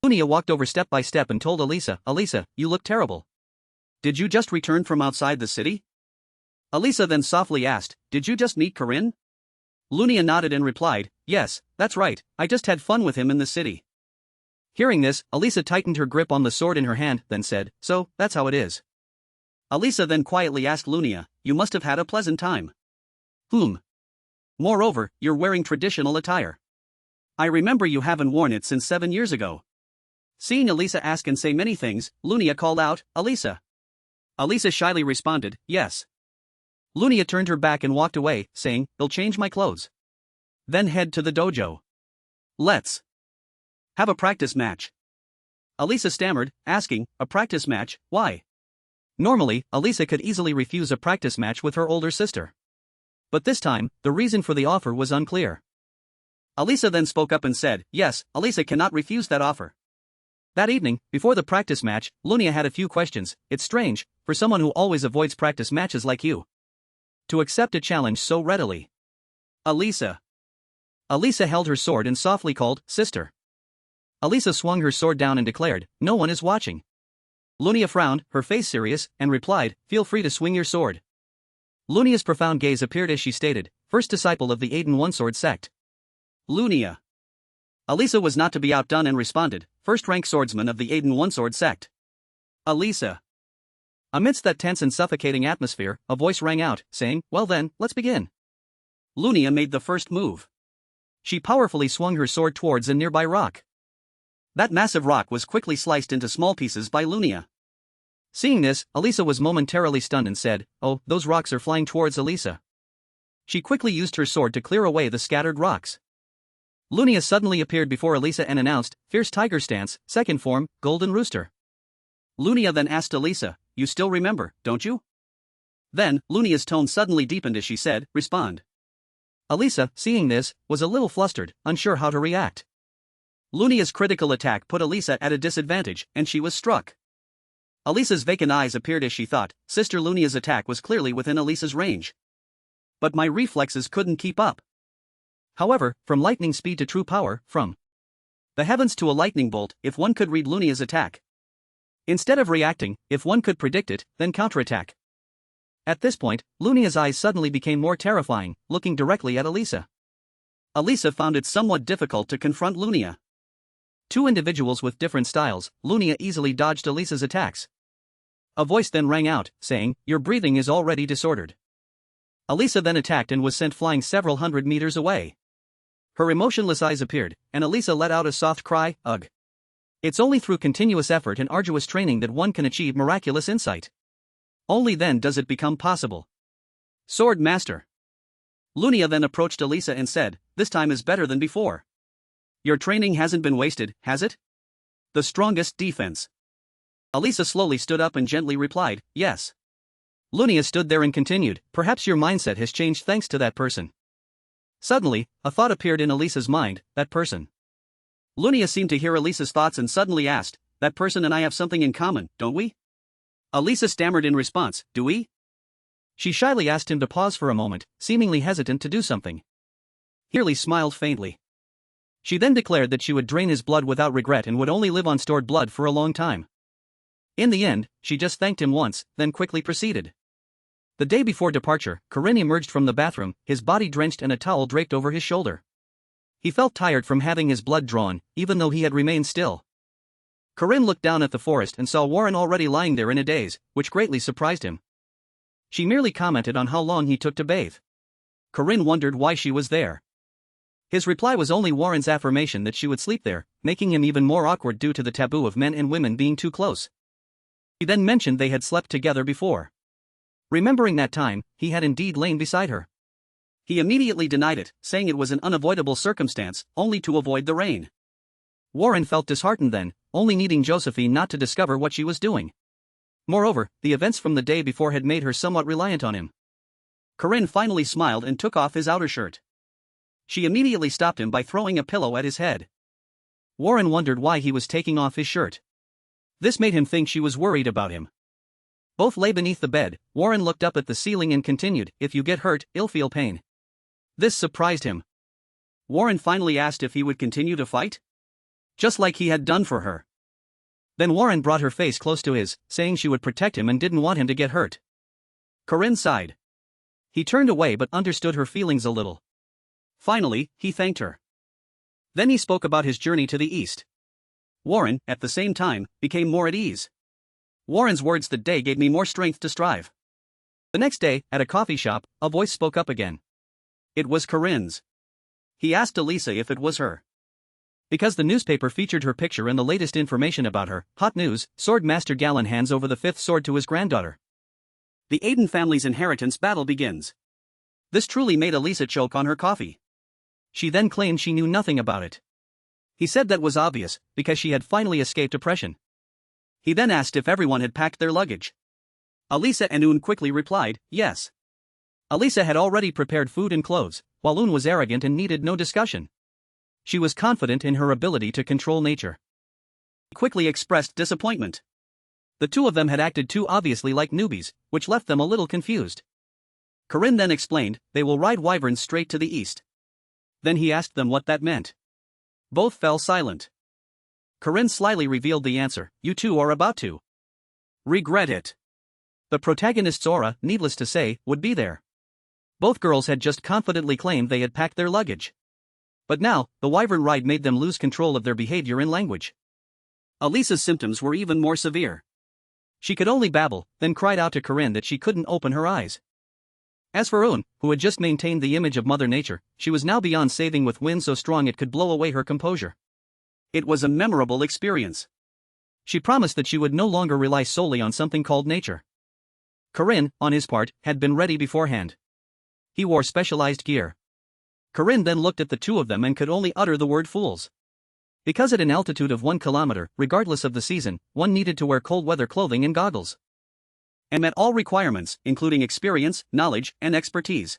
Lunia walked over step by step and told Alisa, Alisa, you look terrible. Did you just return from outside the city? Alisa then softly asked, did you just meet Corinne? Lunia nodded and replied, yes, that's right, I just had fun with him in the city. Hearing this, Alisa tightened her grip on the sword in her hand, then said, so, that's how it is. Alisa then quietly asked Lunia, you must have had a pleasant time. Moreover, you're wearing traditional attire. I remember you haven't worn it since 7 years ago. Seeing Alisa ask and say many things, Lunia called out, Alisa. Alisa shyly responded, yes. Lunia turned her back and walked away, saying, I'll change my clothes. Then head to the dojo. Let's have a practice match. Alisa stammered, asking, a practice match, why? Normally, Alisa could easily refuse a practice match with her older sister. But this time, the reason for the offer was unclear. Alisa then spoke up and said, yes, Alisa cannot refuse that offer. That evening, before the practice match, Lunia had a few questions. It's strange, for someone who always avoids practice matches like you, to accept a challenge so readily. Alisa. Alisa held her sword and softly called, sister. Alisa swung her sword down and declared, no one is watching. Lunia frowned, her face serious, and replied, feel free to swing your sword. Lunia's profound gaze appeared as she stated, first disciple of the Aiden One-Sword sect. Lunia. Alisa was not to be outdone and responded, first-rank swordsman of the Aiden One-Sword sect. Alisa. Amidst that tense and suffocating atmosphere, a voice rang out, saying, well then, let's begin. Lunia made the first move. She powerfully swung her sword towards a nearby rock. That massive rock was quickly sliced into small pieces by Lunia. Seeing this, Alisa was momentarily stunned and said, oh, those rocks are flying towards Alisa. She quickly used her sword to clear away the scattered rocks. Lunia suddenly appeared before Alisa and announced, Fierce Tiger Stance, second form, Golden Rooster. Lunia then asked Alisa, you still remember, don't you? Then, Lunia's tone suddenly deepened as she said, respond. Alisa, seeing this, was a little flustered, unsure how to react. Lunia's critical attack put Alisa at a disadvantage, and she was struck. Alisa's vacant eyes appeared as she thought, Sister Lunia's attack was clearly within Alisa's range. But my reflexes couldn't keep up. However, from lightning speed to true power, from the heavens to a lightning bolt, if one could read Lunia's attack. Instead of reacting, if one could predict it, then counterattack. At this point, Lunia's eyes suddenly became more terrifying, looking directly at Alisa. Alisa found it somewhat difficult to confront Lunia. Two individuals with different styles, Lunia easily dodged Alisa's attacks. A voice then rang out, saying, your breathing is already disordered. Alisa then attacked and was sent flying several hundred meters away. Her emotionless eyes appeared, and Alisa let out a soft cry, ugh. It's only through continuous effort and arduous training that one can achieve miraculous insight. Only then does it become possible. Sword Master. Lunia then approached Alisa and said, this time is better than before. Your training hasn't been wasted, has it? The strongest defense. Alisa slowly stood up and gently replied, yes. Lunia stood there and continued, perhaps your mindset has changed thanks to that person. Suddenly, a thought appeared in Alisa's mind, that person. Lunia seemed to hear Alisa's thoughts and suddenly asked, that person and I have something in common, don't we? Alisa stammered in response, do we? She shyly asked him to pause for a moment, seemingly hesitant to do something. He merely smiled faintly. She then declared that she would drain his blood without regret and would only live on stored blood for a long time. In the end, she just thanked him once, then quickly proceeded. The day before departure, Corinne emerged from the bathroom, his body drenched and a towel draped over his shoulder. He felt tired from having his blood drawn, even though he had remained still. Corinne looked down at the forest and saw Warren already lying there in a daze, which greatly surprised him. She merely commented on how long he took to bathe. Corinne wondered why she was there. His reply was only Warren's affirmation that she would sleep there, making him even more awkward due to the taboo of men and women being too close. He then mentioned they had slept together before. Remembering that time, he had indeed lain beside her. He immediately denied it, saying it was an unavoidable circumstance, only to avoid the rain. Warren felt disheartened then, only needing Josephine not to discover what she was doing. Moreover, the events from the day before had made her somewhat reliant on him. Corinne finally smiled and took off his outer shirt. She immediately stopped him by throwing a pillow at his head. Warren wondered why he was taking off his shirt. This made him think she was worried about him. Both lay beneath the bed. Warren looked up at the ceiling and continued, "If you get hurt, you'll feel pain." This surprised him. Warren finally asked if he would continue to fight, just like he had done for her. Then Warren brought her face close to his, saying she would protect him and didn't want him to get hurt. Corinne sighed. He turned away but understood her feelings a little. Finally, he thanked her. Then he spoke about his journey to the east. Warren, at the same time, became more at ease. Warren's words that day gave me more strength to strive. The next day, at a coffee shop, a voice spoke up again. It was Corinne's. He asked Alisa if it was her. Because the newspaper featured her picture and the latest information about her. Hot news, Sword Master Galen hands over the 5th sword to his granddaughter. The Aiden family's inheritance battle begins. This truly made Alisa choke on her coffee. She then claimed she knew nothing about it. He said that was obvious, because she had finally escaped oppression. He then asked if everyone had packed their luggage. Alisa and Un quickly replied, yes. Alisa had already prepared food and clothes, while Un was arrogant and needed no discussion. She was confident in her ability to control nature. He quickly expressed disappointment. The two of them had acted too obviously like newbies, which left them a little confused. Corinne then explained, they will ride wyverns straight to the east. Then he asked them what that meant. Both fell silent. Corinne slyly revealed the answer, you two are about to regret it. The protagonist's aura, needless to say, would be there. Both girls had just confidently claimed they had packed their luggage. But now, the wyvern ride made them lose control of their behavior and language. Alisa's symptoms were even more severe. She could only babble, then cried out to Corinne that she couldn't open her eyes. As for Un, who had just maintained the image of Mother Nature, she was now beyond saving with wind so strong it could blow away her composure. It was a memorable experience. She promised that she would no longer rely solely on something called nature. Corinne, on his part, had been ready beforehand. He wore specialized gear. Corinne then looked at the two of them and could only utter the word fools. Because at an altitude of 1 kilometer, regardless of the season, one needed to wear cold weather clothing and goggles. And met all requirements, including experience, knowledge, and expertise.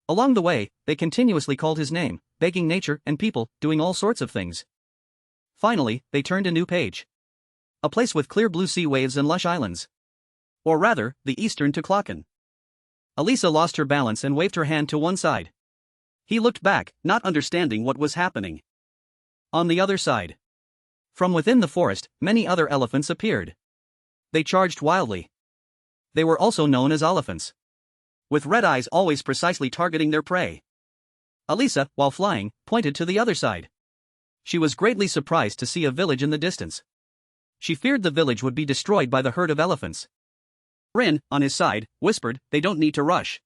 Along the way, they continuously called his name, begging nature and people, doing all sorts of things. Finally, they turned a new page. A place with clear blue sea waves and lush islands. Or rather, the eastern to Klokken. Alisa lost her balance and waved her hand to one side. He looked back, not understanding what was happening. On the other side, from within the forest, many other elephants appeared. They charged wildly. They were also known as elephants, with red eyes always precisely targeting their prey. Alisa, while flying, pointed to the other side. She was greatly surprised to see a village in the distance. She feared the village would be destroyed by the herd of elephants. Rin, on his side, whispered, they don't need to rush.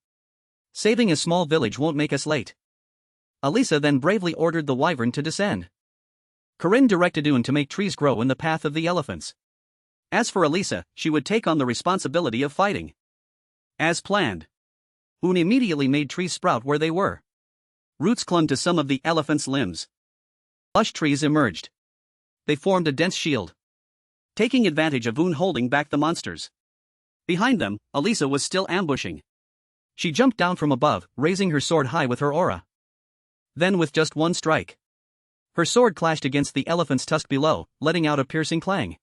Saving a small village won't make us late. Alisa then bravely ordered the wyvern to descend. Corinne directed Un to make trees grow in the path of the elephants. As for Alisa, she would take on the responsibility of fighting. As planned, Un immediately made trees sprout where they were. Roots clung to some of the elephant's limbs. Lush trees emerged. They formed a dense shield, taking advantage of Un holding back the monsters. Behind them, Alisa was still ambushing. She jumped down from above, raising her sword high with her aura. Then with just one strike, her sword clashed against the elephant's tusk below, letting out a piercing clang.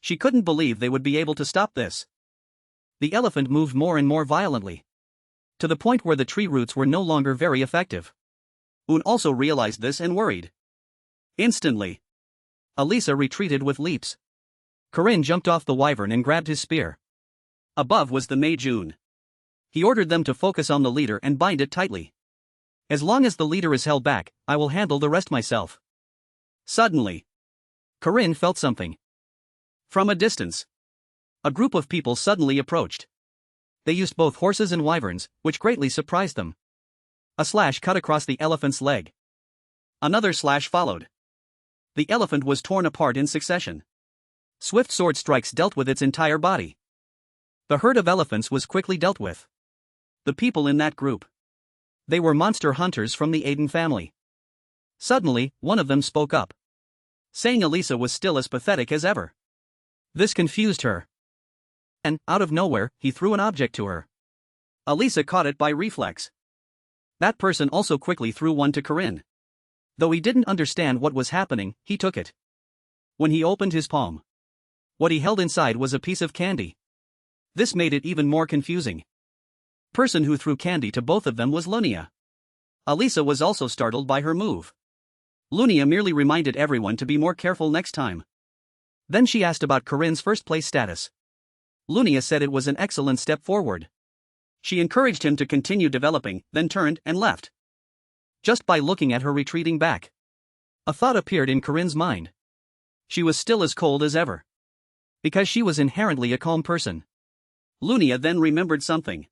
She couldn't believe they would be able to stop this. The elephant moved more and more violently, to the point where the tree roots were no longer very effective. Un also realized this and worried. Instantly, Alisa retreated with leaps. Corinne jumped off the wyvern and grabbed his spear. Above was the mage Un. He ordered them to focus on the leader and bind it tightly. As long as the leader is held back, I will handle the rest myself. Suddenly, Corinne felt something. From a distance, a group of people suddenly approached. They used both horses and wyverns, which greatly surprised them. A slash cut across the elephant's leg. Another slash followed. The elephant was torn apart in succession. Swift sword strikes dealt with its entire body. The herd of elephants was quickly dealt with. The people in that group, they were monster hunters from the Aiden family. Suddenly, one of them spoke up, saying Alisa was still as pathetic as ever. This confused her. And, out of nowhere, he threw an object to her. Alisa caught it by reflex. That person also quickly threw one to Corinne. Though he didn't understand what was happening, he took it. When he opened his palm, What he held inside was a piece of candy. This made it even more confusing. The person who threw candy to both of them was Lunia. Alisa was also startled by her move. Lunia merely reminded everyone to be more careful next time. Then she asked about Corinne's first place status. Lunia said it was an excellent step forward. She encouraged him to continue developing, then turned and left. Just by looking at her retreating back, a thought appeared in Corinne's mind. She was still as cold as ever. Because she was inherently a calm person. Lunia then remembered something.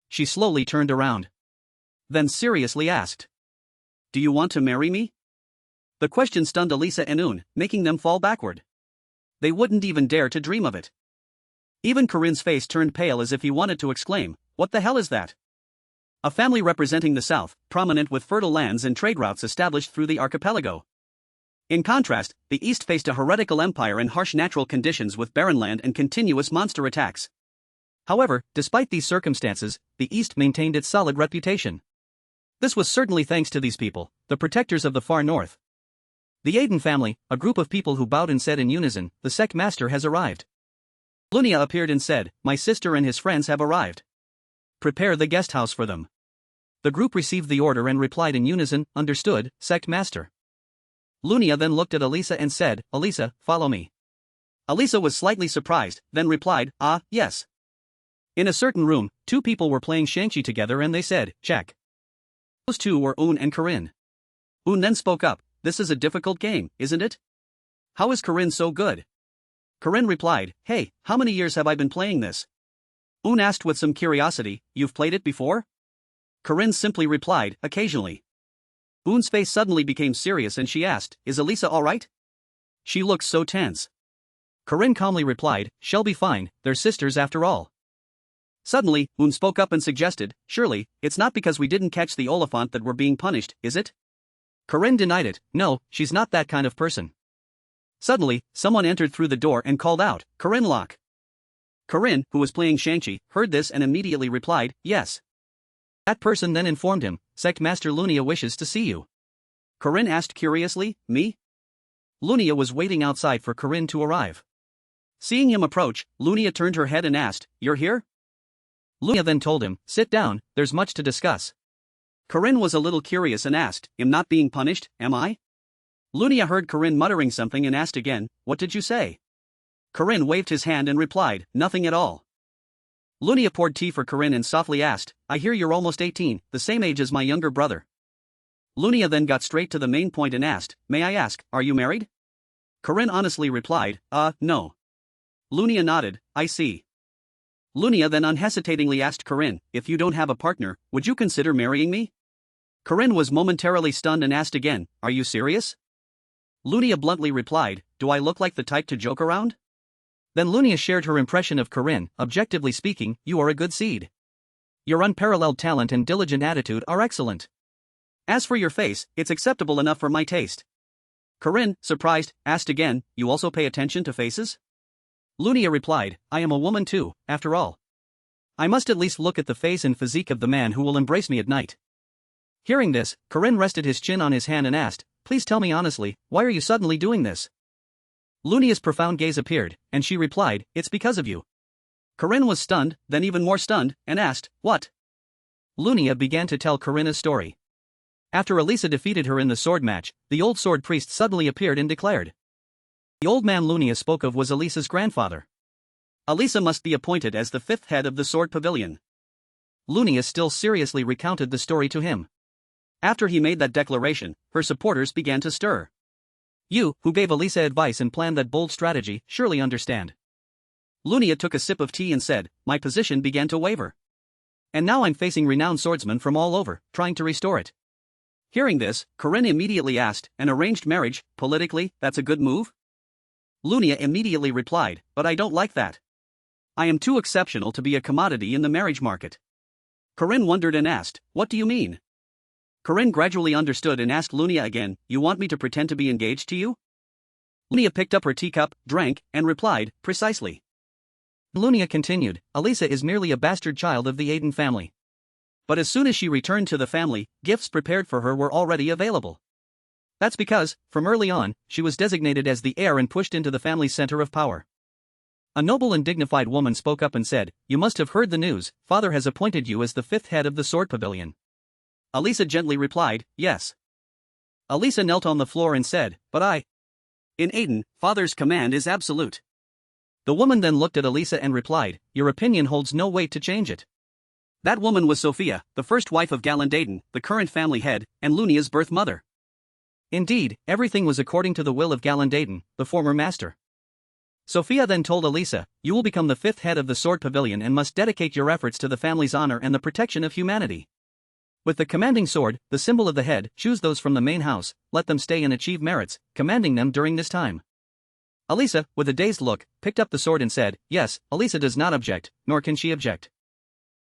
She slowly turned around. Then seriously asked, "Do you want to marry me?" The question stunned Alisa and Un, making them fall backward. They wouldn't even dare to dream of it. Even Corinne's face turned pale as if he wanted to exclaim, "What the hell is that?" A family representing the South, prominent with fertile lands and trade routes established through the archipelago. In contrast, the East faced a heretical empire and harsh natural conditions with barren land and continuous monster attacks. However, despite these circumstances, the East maintained its solid reputation. This was certainly thanks to these people, the protectors of the far north. The Aiden family, a group of people who bowed and said in unison, "The sect master has arrived." Lunia appeared and said, "My sister and his friends have arrived. Prepare the guest house for them." The group received the order and replied in unison, "Understood, sect master." Lunia then looked at Alisa and said, "Alisa, follow me." Alisa was slightly surprised, then replied, "Ah, yes." In a certain room, two people were playing Shang-Chi together and they said, "Check." Those two were Un and Corinne. Un then spoke up, "This is a difficult game, isn't it? How is Corinne so good?" Corinne replied, "Hey, how many years have I been playing this?" Un asked with some curiosity, "You've played it before?" Corinne simply replied, "Occasionally." Un's face suddenly became serious and she asked, "Is Alisa alright?" She looked so tense. Corinne calmly replied, "She'll be fine, they're sisters after all." Suddenly, Un spoke up and suggested, "Surely, it's not because we didn't catch the Oliphant that we're being punished, is it?" Corinne denied it, "No, she's not that kind of person." Suddenly, someone entered through the door and called out, "Corinne lock." Corinne, who was playing Shang-Chi, heard this and immediately replied, "Yes." That person then informed him, "Sect Master Lunia wishes to see you." Corinne asked curiously, "Me?" Lunia was waiting outside for Corinne to arrive. Seeing him approach, Lunia turned her head and asked, "You're here?" Lunia then told him, "Sit down, there's much to discuss." Corinne was a little curious and asked, "I'm not being punished, am I?" Lunia heard Corinne muttering something and asked again, "What did you say?" Corinne waved his hand and replied, "Nothing at all." Lunia poured tea for Corinne and softly asked, "I hear you're almost 18, the same age as my younger brother." Lunia then got straight to the main point and asked, "May I ask, are you married?" Corinne honestly replied, No." Lunia nodded, "I see." Lunia then unhesitatingly asked Corinne, "If you don't have a partner, would you consider marrying me?" Corinne was momentarily stunned and asked again, "Are you serious?" Lunia bluntly replied, "Do I look like the type to joke around?" Then Lunia shared her impression of Corinne, objectively speaking, "You are a good seed. Your unparalleled talent and diligent attitude are excellent. As for your face, it's acceptable enough for my taste." Corinne, surprised, asked again, "You also pay attention to faces?" Lunia replied, "I am a woman too, after all. I must at least look at the face and physique of the man who will embrace me at night." Hearing this, Corinne rested his chin on his hand and asked, "Please tell me honestly, why are you suddenly doing this?" Lunia's profound gaze appeared, and she replied, "It's because of you." Corinne was stunned, then even more stunned, and asked, "What?" Lunia began to tell Corinne a story. After Alisa defeated her in the sword match, the old sword priest suddenly appeared and declared. The old man Lunia spoke of was Alisa's grandfather. Alisa must be appointed as the fifth head of the sword pavilion. Lunia still seriously recounted the story to him. After he made that declaration, her supporters began to stir. You, who gave Alisa advice and planned that bold strategy, surely understand. Lunia took a sip of tea and said, "My position began to waver. And now I'm facing renowned swordsmen from all over, trying to restore it." Hearing this, Corinne immediately asked, "An arranged marriage, politically, that's a good move?" Lunia immediately replied, "But I don't like that. I am too exceptional to be a commodity in the marriage market." Corinne wondered and asked, "What do you mean?" Corinne gradually understood and asked Lunia again, "You want me to pretend to be engaged to you?" Lunia picked up her teacup, drank, and replied, "Precisely." Lunia continued, "Alisa is merely a bastard child of the Aiden family. But as soon as she returned to the family, gifts prepared for her were already available. That's because, from early on, she was designated as the heir and pushed into the family's center of power. A noble and dignified woman spoke up and said, "You must have heard the news, father has appointed you as the 5th head of the sword pavilion." Alisa gently replied, "Yes." Alisa knelt on the floor and said, "But I..." In Aiden, father's command is absolute. The woman then looked at Alisa and replied, "Your opinion holds no weight to change it." That woman was Sophia, the first wife of Galland Aiden, the current family head, and Lunia's birth mother. Indeed, everything was according to the will of Galland Aiden, the former master. Sophia then told Alisa, "You will become the 5th head of the sword pavilion and must dedicate your efforts to the family's honor and the protection of humanity. With the commanding sword, the symbol of the head, choose those from the main house, let them stay and achieve merits, commanding them during this time." Alisa, with a dazed look, picked up the sword and said, "Yes." Alisa does not object, nor can she object.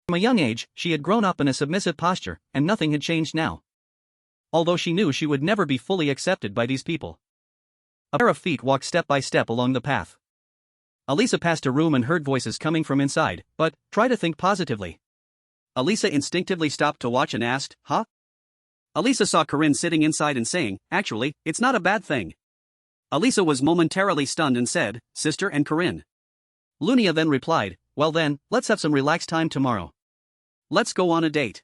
From a young age, she had grown up in a submissive posture, and nothing had changed now. Although she knew she would never be fully accepted by these people. A pair of feet walked step by step along the path. Alisa passed a room and heard voices coming from inside, but, try to think positively. Alisa instinctively stopped to watch and asked, "Huh?" Alisa saw Corinne sitting inside and saying, "Actually, it's not a bad thing." Alisa was momentarily stunned and said, "Sister and Corinne." Lunia then replied, "Well then, let's have some relaxed time tomorrow. Let's go on a date."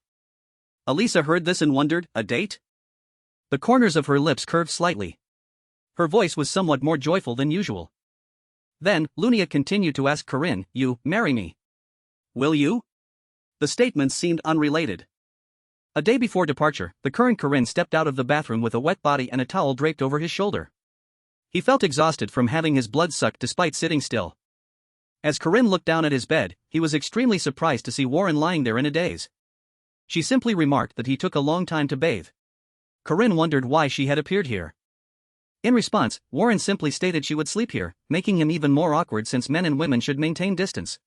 Alisa heard this and wondered, "A date?" The corners of her lips curved slightly. Her voice was somewhat more joyful than usual. Then, Lunia continued to ask Corinne, "You marry me? Will you?" The statements seemed unrelated. A day before departure, the current Corinne stepped out of the bathroom with a wet body and a towel draped over his shoulder. He felt exhausted from having his blood sucked despite sitting still. As Corinne looked down at his bed, he was extremely surprised to see Warren lying there in a daze. She simply remarked that he took a long time to bathe. Corinne wondered why she had appeared here. In response, Warren simply stated she would sleep here, making him even more awkward since men and women should maintain distance.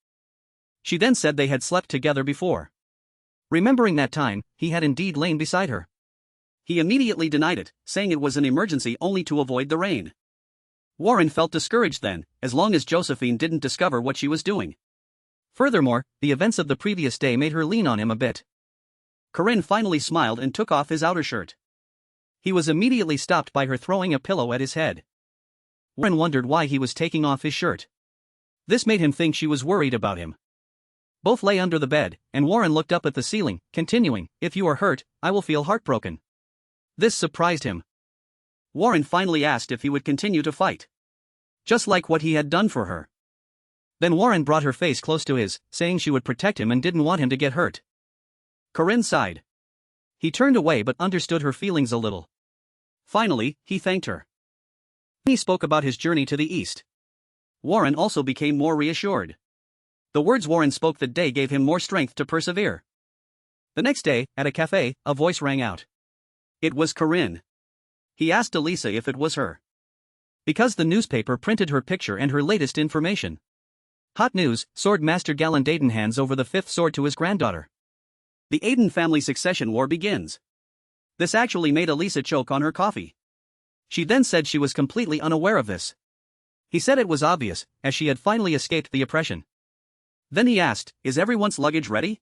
She then said they had slept together before. Remembering that time, he had indeed lain beside her. He immediately denied it, saying it was an emergency only to avoid the rain. Warren felt discouraged then, as long as Josephine didn't discover what she was doing. Furthermore, the events of the previous day made her lean on him a bit. Corinne finally smiled and took off his outer shirt. He was immediately stopped by her throwing a pillow at his head. Warren wondered why he was taking off his shirt. This made him think she was worried about him. Both lay under the bed, and Warren looked up at the ceiling, continuing, "If you are hurt, I will feel heartbroken." This surprised him. Warren finally asked if he would continue to fight. Just like what he had done for her. Then Warren brought her face close to his, saying she would protect him and didn't want him to get hurt. Corinne sighed. He turned away but understood her feelings a little. Finally, he thanked her. He spoke about his journey to the east. Warren also became more reassured. The words Warren spoke that day gave him more strength to persevere. The next day, at a cafe, a voice rang out. It was Corinne. He asked Alisa if it was her. Because the newspaper printed her picture and her latest information. Hot news, Sword Master Galland Aiden hands over the 5th sword to his granddaughter. The Aiden family succession war begins. This actually made Alisa choke on her coffee. She then said she was completely unaware of this. He said it was obvious, as she had finally escaped the oppression. Then he asked, "Is everyone's luggage ready?"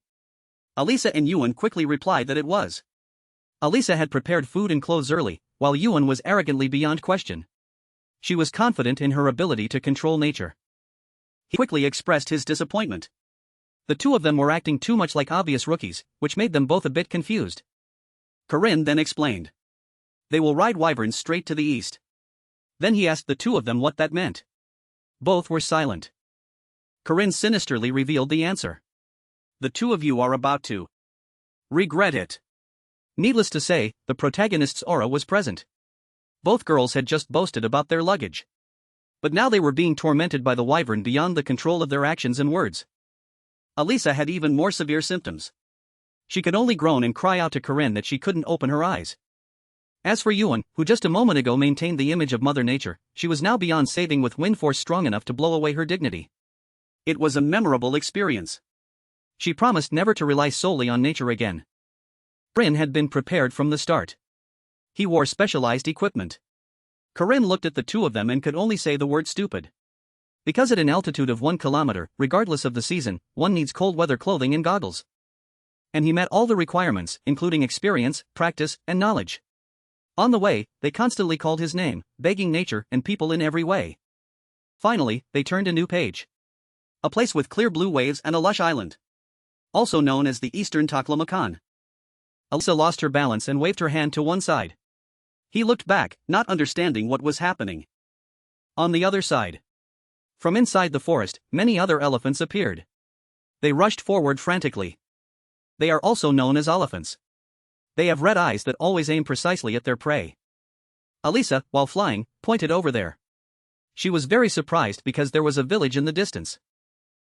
Alisa and Yuan quickly replied that it was. Alisa had prepared food and clothes early, while Yuan was arrogantly beyond question. She was confident in her ability to control nature. He quickly expressed his disappointment. The two of them were acting too much like obvious rookies, which made them both a bit confused. Corinne then explained. They will ride wyverns straight to the east. Then he asked the two of them what that meant. Both were silent. Corinne sinisterly revealed the answer. The two of you are about to regret it. Needless to say, the protagonist's aura was present. Both girls had just boasted about their luggage. But now they were being tormented by the wyvern beyond the control of their actions and words. Alisa had even more severe symptoms. She could only groan and cry out to Corinne that she couldn't open her eyes. As for Yuan, who just a moment ago maintained the image of Mother Nature, she was now beyond saving with wind force strong enough to blow away her dignity. It was a memorable experience. She promised never to rely solely on nature again. Corinne had been prepared from the start. He wore specialized equipment. Corinne looked at the two of them and could only say the word stupid. Because at an altitude of 1 kilometer, regardless of the season, one needs cold weather clothing and goggles. And he met all the requirements, including experience, practice, and knowledge. On the way, they constantly called his name, begging nature and people in every way. Finally, they turned a new page. A place with clear blue waves and a lush island. Also known as the Eastern Taklamakan. Alisa lost her balance and waved her hand to one side. He looked back, not understanding what was happening. On the other side, from inside the forest, many other elephants appeared. They rushed forward frantically. They are also known as elephants. They have red eyes that always aim precisely at their prey. Alisa, while flying, pointed over there. She was very surprised because there was a village in the distance.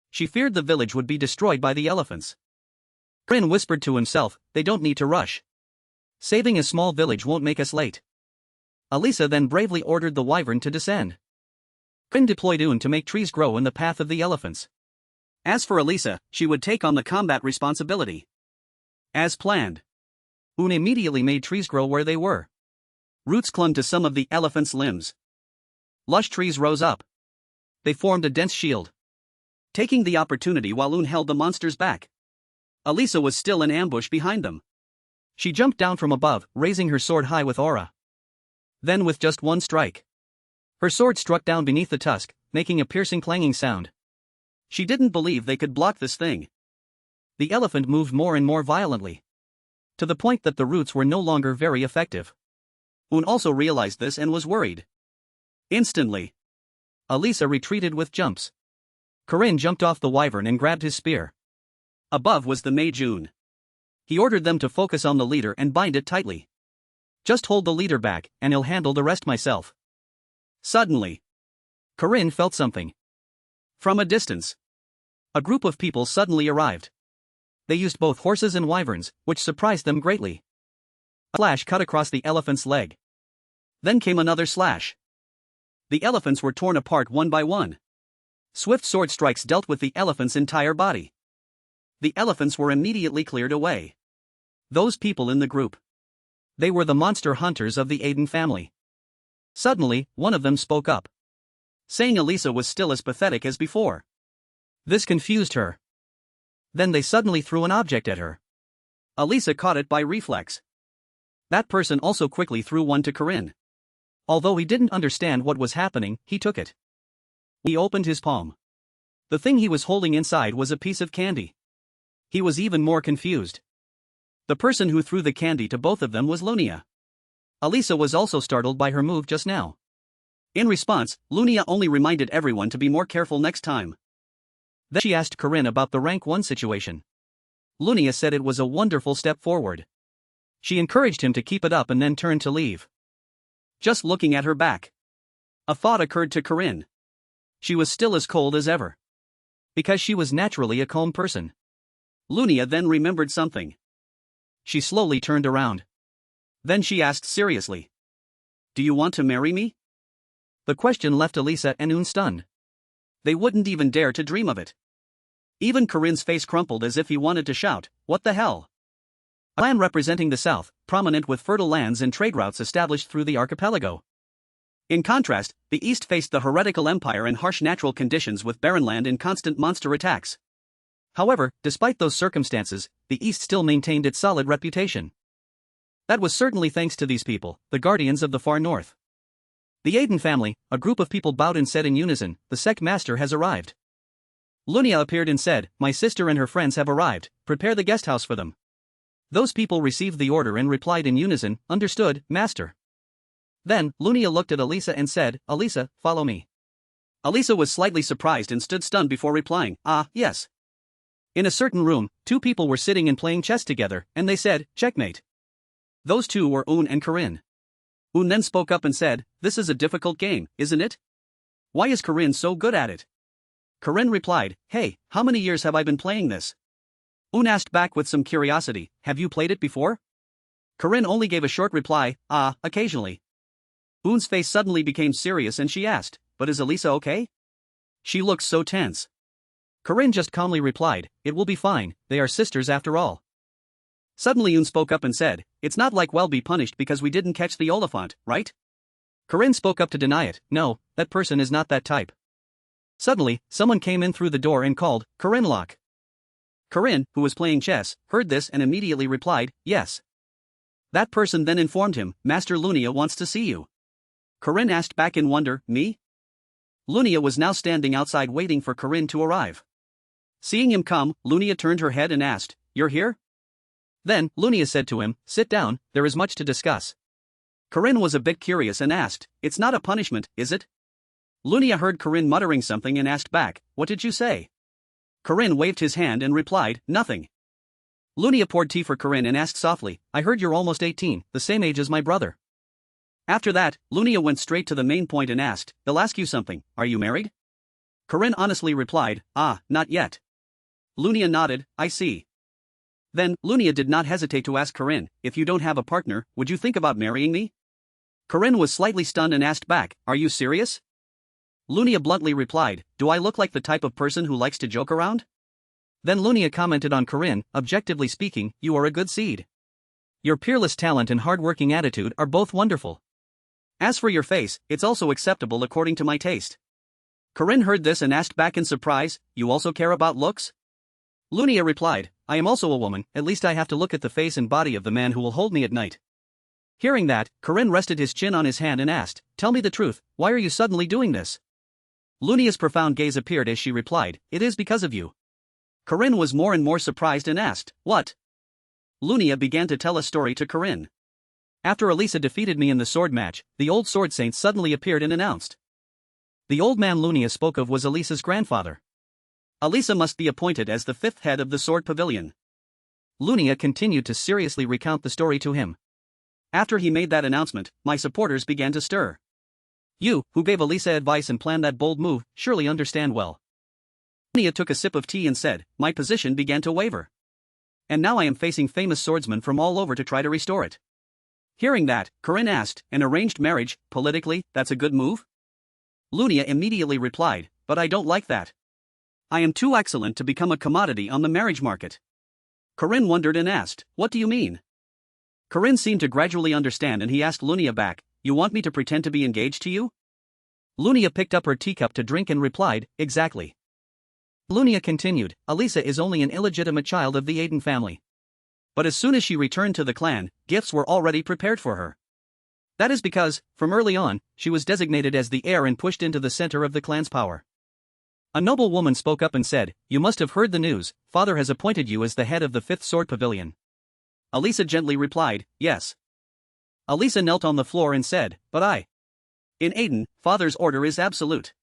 She feared the village would be destroyed by the elephants. Corinne whispered to himself, they don't need to rush. Saving a small village won't make us late. Alisa then bravely ordered the wyvern to descend. Corinne deployed Un to make trees grow in the path of the elephants. As for Alisa, she would take on the combat responsibility. As planned, Un immediately made trees grow where they were. Roots clung to some of the elephant's limbs. Lush trees rose up. They formed a dense shield. Taking the opportunity while Un held the monsters back, Alisa was still in ambush behind them. She jumped down from above, raising her sword high with aura. Then with just one strike, her sword struck down beneath the tusk, making a piercing clanging sound. She didn't believe they could block this thing. The elephant moved more and more violently, to the point that the roots were no longer very effective. Un also realized this and was worried. Instantly, Alisa retreated with jumps. Corinne jumped off the wyvern and grabbed his spear. Above was the mage Un. He ordered them to focus on the leader and bind it tightly. Just hold the leader back, and I'll handle the rest myself. Suddenly, Corinne felt something. From a distance, a group of people suddenly arrived. They used both horses and wyverns, which surprised them greatly. A slash cut across the elephant's leg. Then came another slash. The elephants were torn apart one by one. Swift sword strikes dealt with the elephant's entire body. The elephants were immediately cleared away. Those people in the group, they were the monster hunters of the Aiden family. Suddenly, one of them spoke up, saying Alisa was still as pathetic as before. This confused her. Then they suddenly threw an object at her. Alisa caught it by reflex. That person also quickly threw one to Corinne. Although he didn't understand what was happening, he took it. He opened his palm. The thing he was holding inside was a piece of candy. He was even more confused. The person who threw the candy to both of them was Lunia. Alisa was also startled by her move just now. In response, Lunia only reminded everyone to be more careful next time. Then she asked Corinne about the rank 1 situation. Lunia said it was a wonderful step forward. She encouraged him to keep it up and then turned to leave. Just looking at her back, a thought occurred to Corinne. She was still as cold as ever. Because she was naturally a calm person. Lunia then remembered something. She slowly turned around. Then she asked seriously, "Do you want to marry me?" The question left Alisa and Un stunned. They wouldn't even dare to dream of it. Even Corinne's face crumpled as if he wanted to shout, "What the hell?" A land representing the south, prominent with fertile lands and trade routes established through the archipelago. In contrast, the east faced the heretical empire and harsh natural conditions with barren land and constant monster attacks. However, despite those circumstances, the east still maintained its solid reputation. That was certainly thanks to these people, the guardians of the far north. The Aiden family, a group of people bowed and said in unison, "The sect master has arrived." Lunia appeared and said, "My sister and her friends have arrived, prepare the guest house for them." Those people received the order and replied in unison, "Understood, master." Then, Lunia looked at Alisa and said, "Alisa, follow me." Alisa was slightly surprised and stood stunned before replying, "Ah, yes." In a certain room, two people were sitting and playing chess together, and they said, "Checkmate." Those two were Un and Corinne. Un then spoke up and said, "This is a difficult game, isn't it? Why is Corinne so good at it?" Corinne replied, "Hey, how many years have I been playing this?" Un asked back with some curiosity, "Have you played it before?" Corinne only gave a short reply, "Ah, occasionally." Un's face suddenly became serious and she asked, "But is Alisa okay?" She looked so tense. Corinne just calmly replied, "It will be fine, they are sisters after all." Suddenly Un spoke up and said, "It's not like we'll be punished because we didn't catch the Oliphant, right?" Corinne spoke up to deny it, "No, that person is not that type." Suddenly, someone came in through the door and called, "Corinne lock." Corinne, who was playing chess, heard this and immediately replied, "Yes." That person then informed him, "Master Lunia wants to see you." Corinne asked back in wonder, "Me?" Lunia was now standing outside waiting for Corinne to arrive. Seeing him come, Lunia turned her head and asked, "You're here?" Then, Lunia said to him, "Sit down, there is much to discuss." Corinne was a bit curious and asked, "It's not a punishment, is it?" Lunia heard Corinne muttering something and asked back, "What did you say?" Corinne waved his hand and replied, "Nothing." Lunia poured tea for Corinne and asked softly, "I heard you're almost 18, the same age as my brother." After that, Lunia went straight to the main point and asked, "I'll ask you something, are you married?" Corinne honestly replied, "Not yet." Lunia nodded, "I see." Then, Lunia did not hesitate to ask Corinne, "If you don't have a partner, would you think about marrying me?" Corinne was slightly stunned and asked back, "Are you serious?" Lunia bluntly replied, "Do I look like the type of person who likes to joke around?" Then Lunia commented on Corinne, "Objectively speaking, you are a good seed. Your peerless talent and hard-working attitude are both wonderful. As for your face, it's also acceptable according to my taste." Corinne heard this and asked back in surprise, "You also care about looks?" Lunia replied, "I am also a woman, at least I have to look at the face and body of the man who will hold me at night." Hearing that, Corinne rested his chin on his hand and asked, "Tell me the truth, why are you suddenly doing this?" Lunia's profound gaze appeared as she replied, "It is because of you." Corinne was more and more surprised and asked, "What?" Lunia began to tell a story to Corinne. "After Alisa defeated me in the sword match, the old sword saint suddenly appeared and announced." The old man Lunia spoke of was Alisa's grandfather. Alisa must be appointed as the 5th head of the sword pavilion. Lunia continued to seriously recount the story to him. After he made that announcement, my supporters began to stir. "You, who gave Alisa advice and planned that bold move, surely understand well." Lunia took a sip of tea and said, "My position began to waver. And now I am facing famous swordsmen from all over to try to restore it." Hearing that, Corinne asked, "An arranged marriage, politically, that's a good move?" Lunia immediately replied, "But I don't like that. I am too excellent to become a commodity on the marriage market." Corinne wondered and asked, "What do you mean?" Corinne seemed to gradually understand and he asked Lunia back, "You want me to pretend to be engaged to you?" Lunia picked up her teacup to drink and replied, "Exactly." Lunia continued, "Alisa is only an illegitimate child of the Aiden family. But as soon as she returned to the clan, gifts were already prepared for her. That is because, from early on, she was designated as the heir and pushed into the center of the clan's power. A noble woman spoke up and said, "You must have heard the news, father has appointed you as the head of the 5th sword pavilion." Alisa gently replied, "Yes." Alisa knelt on the floor and said, "But I. In Aiden, father's order is absolute."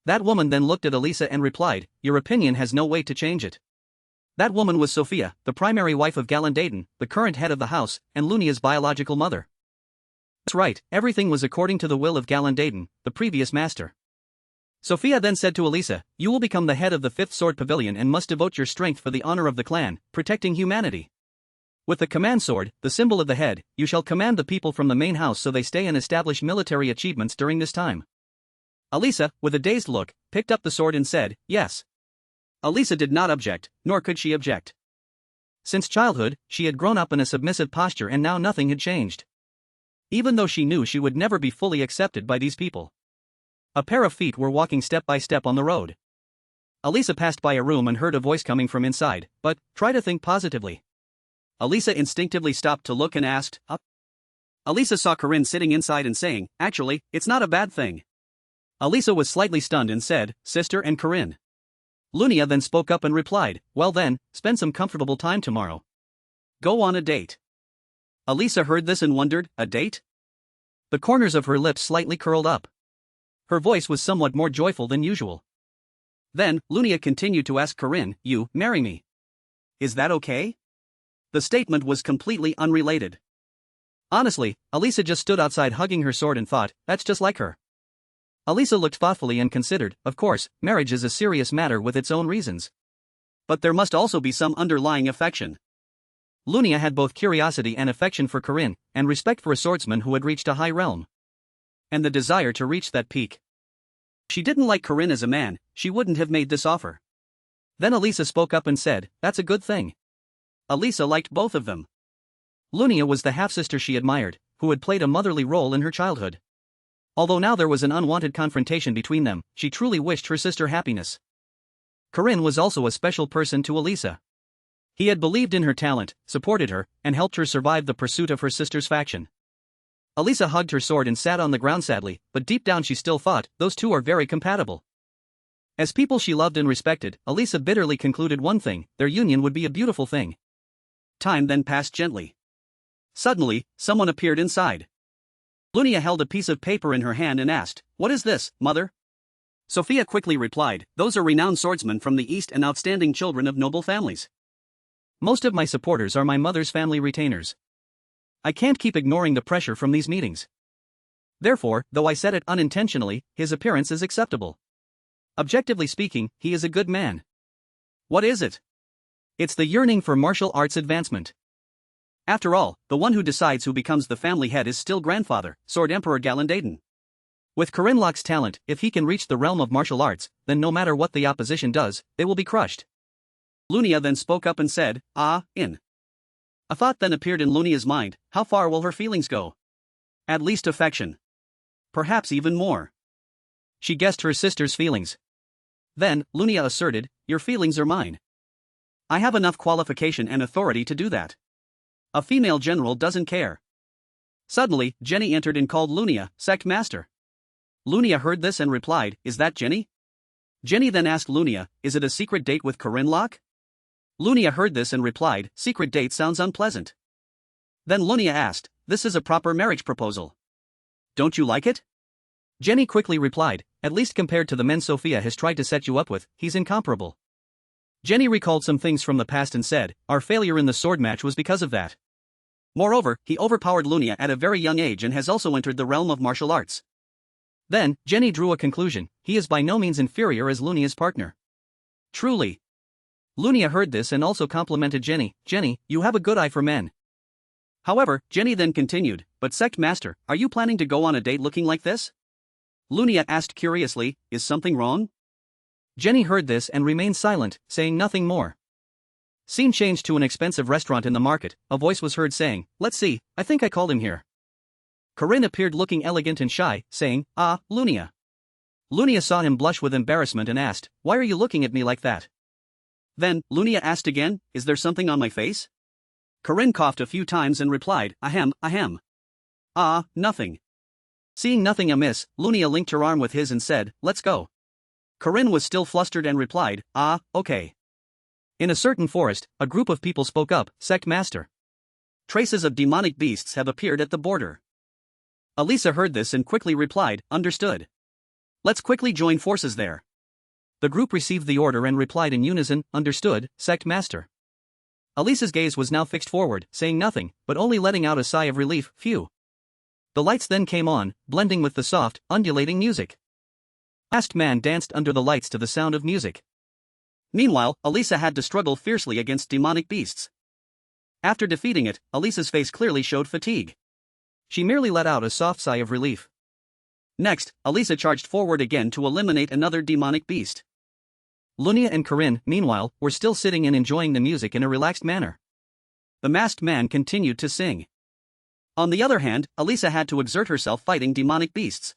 That woman then looked at Alisa and replied, "Your opinion has no weight to change it." That woman was Sophia, the primary wife of Galandaden, the current head of the house, and Lunia's biological mother. That's right, everything was according to the will of Galandaden, the previous master. Sophia then said to Alisa, "You will become the head of the 5th sword pavilion and must devote your strength for the honor of the clan, protecting humanity. With the command sword, the symbol of the head, you shall command the people from the main house so they stay and establish military achievements during this time." Alisa, with a dazed look, picked up the sword and said, "Yes." Alisa did not object, nor could she object. Since childhood, she had grown up in a submissive posture and now nothing had changed. Even though she knew she would never be fully accepted by these people. A pair of feet were walking step by step on the road. Alisa passed by a room and heard a voice coming from inside, but, try to think positively. Alisa instinctively stopped to look and asked, "Up?" Alisa saw Corinne sitting inside and saying, "Actually, it's not a bad thing." Alisa was slightly stunned and said, "Sister and Corinne." Lunia then spoke up and replied, "Well then, spend some comfortable time tomorrow. Go on a date." Alisa heard this and wondered, a date? The corners of her lips slightly curled up. Her voice was somewhat more joyful than usual. Then, Lunia continued to ask Corinne, "You, marry me. Is that okay?" The statement was completely unrelated. Honestly, Alisa just stood outside hugging her sword and thought, that's just like her. Alisa looked thoughtfully and considered, of course, marriage is a serious matter with its own reasons. But there must also be some underlying affection. Lunia had both curiosity and affection for Corinne, and respect for a swordsman who had reached a high realm. And the desire to reach that peak. If she didn't like Corinne as a man, she wouldn't have made this offer. Then Alisa spoke up and said, "That's a good thing." Alisa liked both of them. Lunia was the half-sister she admired, who had played a motherly role in her childhood. Although now there was an unwanted confrontation between them, she truly wished her sister happiness. Corinne was also a special person to Alisa. He had believed in her talent, supported her, and helped her survive the pursuit of her sister's faction. Alisa hugged her sword and sat on the ground sadly, but deep down she still thought, those two are very compatible. As people she loved and respected, Alisa bitterly concluded one thing, their union would be a beautiful thing. Time then passed gently. Suddenly, someone appeared inside. Lunia held a piece of paper in her hand and asked, "What is this, mother?" Sophia quickly replied, "Those are renowned swordsmen from the East and outstanding children of noble families. Most of my supporters are my mother's family retainers. I can't keep ignoring the pressure from these meetings. Therefore, though I said it unintentionally, his appearance is acceptable. Objectively speaking, he is a good man." "What is it?" "It's the yearning for martial arts advancement." After all, the one who decides who becomes the family head is still grandfather, Sword Emperor Galandaden. With Corinlock's talent, if he can reach the realm of martial arts, then no matter what the opposition does, they will be crushed. Lunia then spoke up and said, in. A thought then appeared in Lunia's mind, how far will her feelings go? At least affection. Perhaps even more. She guessed her sister's feelings. Then, Lunia asserted, "Your feelings are mine. I have enough qualification and authority to do that. A female general doesn't care." Suddenly, Jenny entered and called Lunia, "Sect Master." Lunia heard this and replied, "Is that Jenny?" Jenny then asked Lunia, "Is it a secret date with Corinlock?" Lunia heard this and replied, "Secret date sounds unpleasant." Then Lunia asked, "This is a proper marriage proposal. Don't you like it?" Jenny quickly replied, "At least compared to the men Sophia has tried to set you up with, he's incomparable." Jenny recalled some things from the past and said, "Our failure in the sword match was because of that. Moreover, he overpowered Lunia at a very young age and has also entered the realm of martial arts." Then, Jenny drew a conclusion, he is by no means inferior as Lunia's partner. Truly. Lunia heard this and also complimented Jenny, "Jenny, you have a good eye for men." However, Jenny then continued, "But Sect Master, are you planning to go on a date looking like this?" Lunia asked curiously, "Is something wrong?" Jenny heard this and remained silent, saying nothing more. Scene changed to an expensive restaurant in the market. A voice was heard saying, "Let's see, I think I called him here." Corinne appeared looking elegant and shy, saying, Lunia." Lunia saw him blush with embarrassment and asked, "Why are you looking at me like that?" Then, Lunia asked again, "Is there something on my face?" Corinne coughed a few times and replied, ahem. Nothing." Seeing nothing amiss, Lunia linked her arm with his and said, "Let's go." Corinne was still flustered and replied, okay." In a certain forest, a group of people spoke up, "Sect Master. Traces of demonic beasts have appeared at the border." Alisa heard this and quickly replied, "Understood. Let's quickly join forces there." The group received the order and replied in unison, "Understood, Sect Master." Alisa's gaze was now fixed forward, saying nothing, but only letting out a sigh of relief, phew. The lights then came on, blending with the soft, undulating music. Masked man danced under the lights to the sound of music. Meanwhile, Alisa had to struggle fiercely against demonic beasts. After defeating it, Alisa's face clearly showed fatigue. She merely let out a soft sigh of relief. Next, Alisa charged forward again to eliminate another demonic beast. Lunia and Corinne, meanwhile, were still sitting and enjoying the music in a relaxed manner. The masked man continued to sing. On the other hand, Alisa had to exert herself fighting demonic beasts.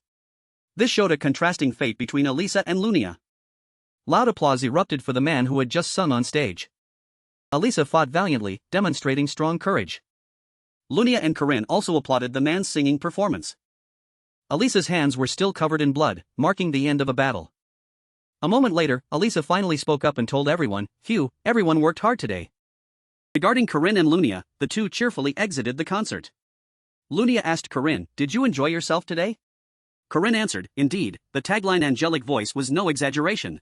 This showed a contrasting fate between Alisa and Lunia. Loud applause erupted for the man who had just sung on stage. Alisa fought valiantly, demonstrating strong courage. Lunia and Corinne also applauded the man's singing performance. Alisa's hands were still covered in blood, marking the end of a battle. A moment later, Alisa finally spoke up and told everyone, "Phew, everyone worked hard today." Regarding Corinne and Lunia, the two cheerfully exited the concert. Lunia asked Corinne, "Did you enjoy yourself today?" Corinne answered, "Indeed." The tagline angelic voice was no exaggeration.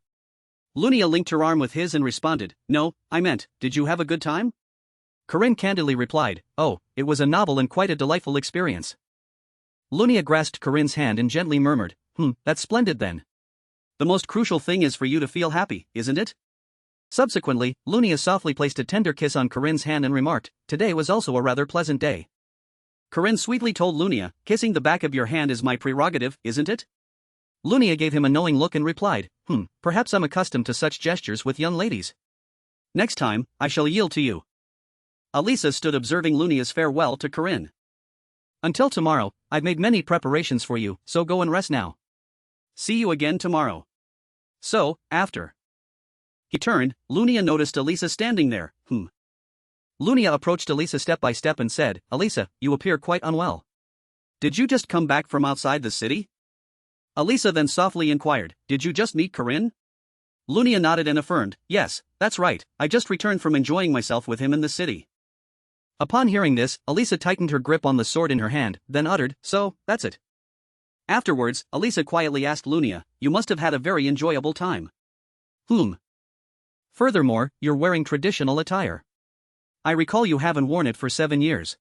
Lunia linked her arm with his and responded, "No, I meant, did you have a good time?" Corinne candidly replied, "Oh, it was a novel and quite a delightful experience." Lunia grasped Corinne's hand and gently murmured, "That's splendid then. The most crucial thing is for you to feel happy, isn't it?" Subsequently, Lunia softly placed a tender kiss on Corinne's hand and remarked, "Today was also a rather pleasant day." Corinne sweetly told Lunia, "Kissing the back of your hand is my prerogative, isn't it?" Lunia gave him a knowing look and replied, Perhaps I'm accustomed to such gestures with young ladies. Next time, I shall yield to you." Alisa stood observing Lunia's farewell to Corinne. "Until tomorrow, I've made many preparations for you, so go and rest now. See you again tomorrow." So, after he turned, Lunia noticed Alisa standing there. Lunia approached Alisa step by step and said, "Alisa, you appear quite unwell." Did you just come back from outside the city? Alisa then softly inquired, did you just meet Corinne? Lunia nodded and affirmed, yes, that's right, I just returned from enjoying myself with him in the city. Upon hearing this, Alisa tightened her grip on the sword in her hand, then uttered, so, that's it. Afterwards, Alisa quietly asked Lunia, you must have had a very enjoyable time. Furthermore, you're wearing traditional attire. I recall you haven't worn it for 7 years.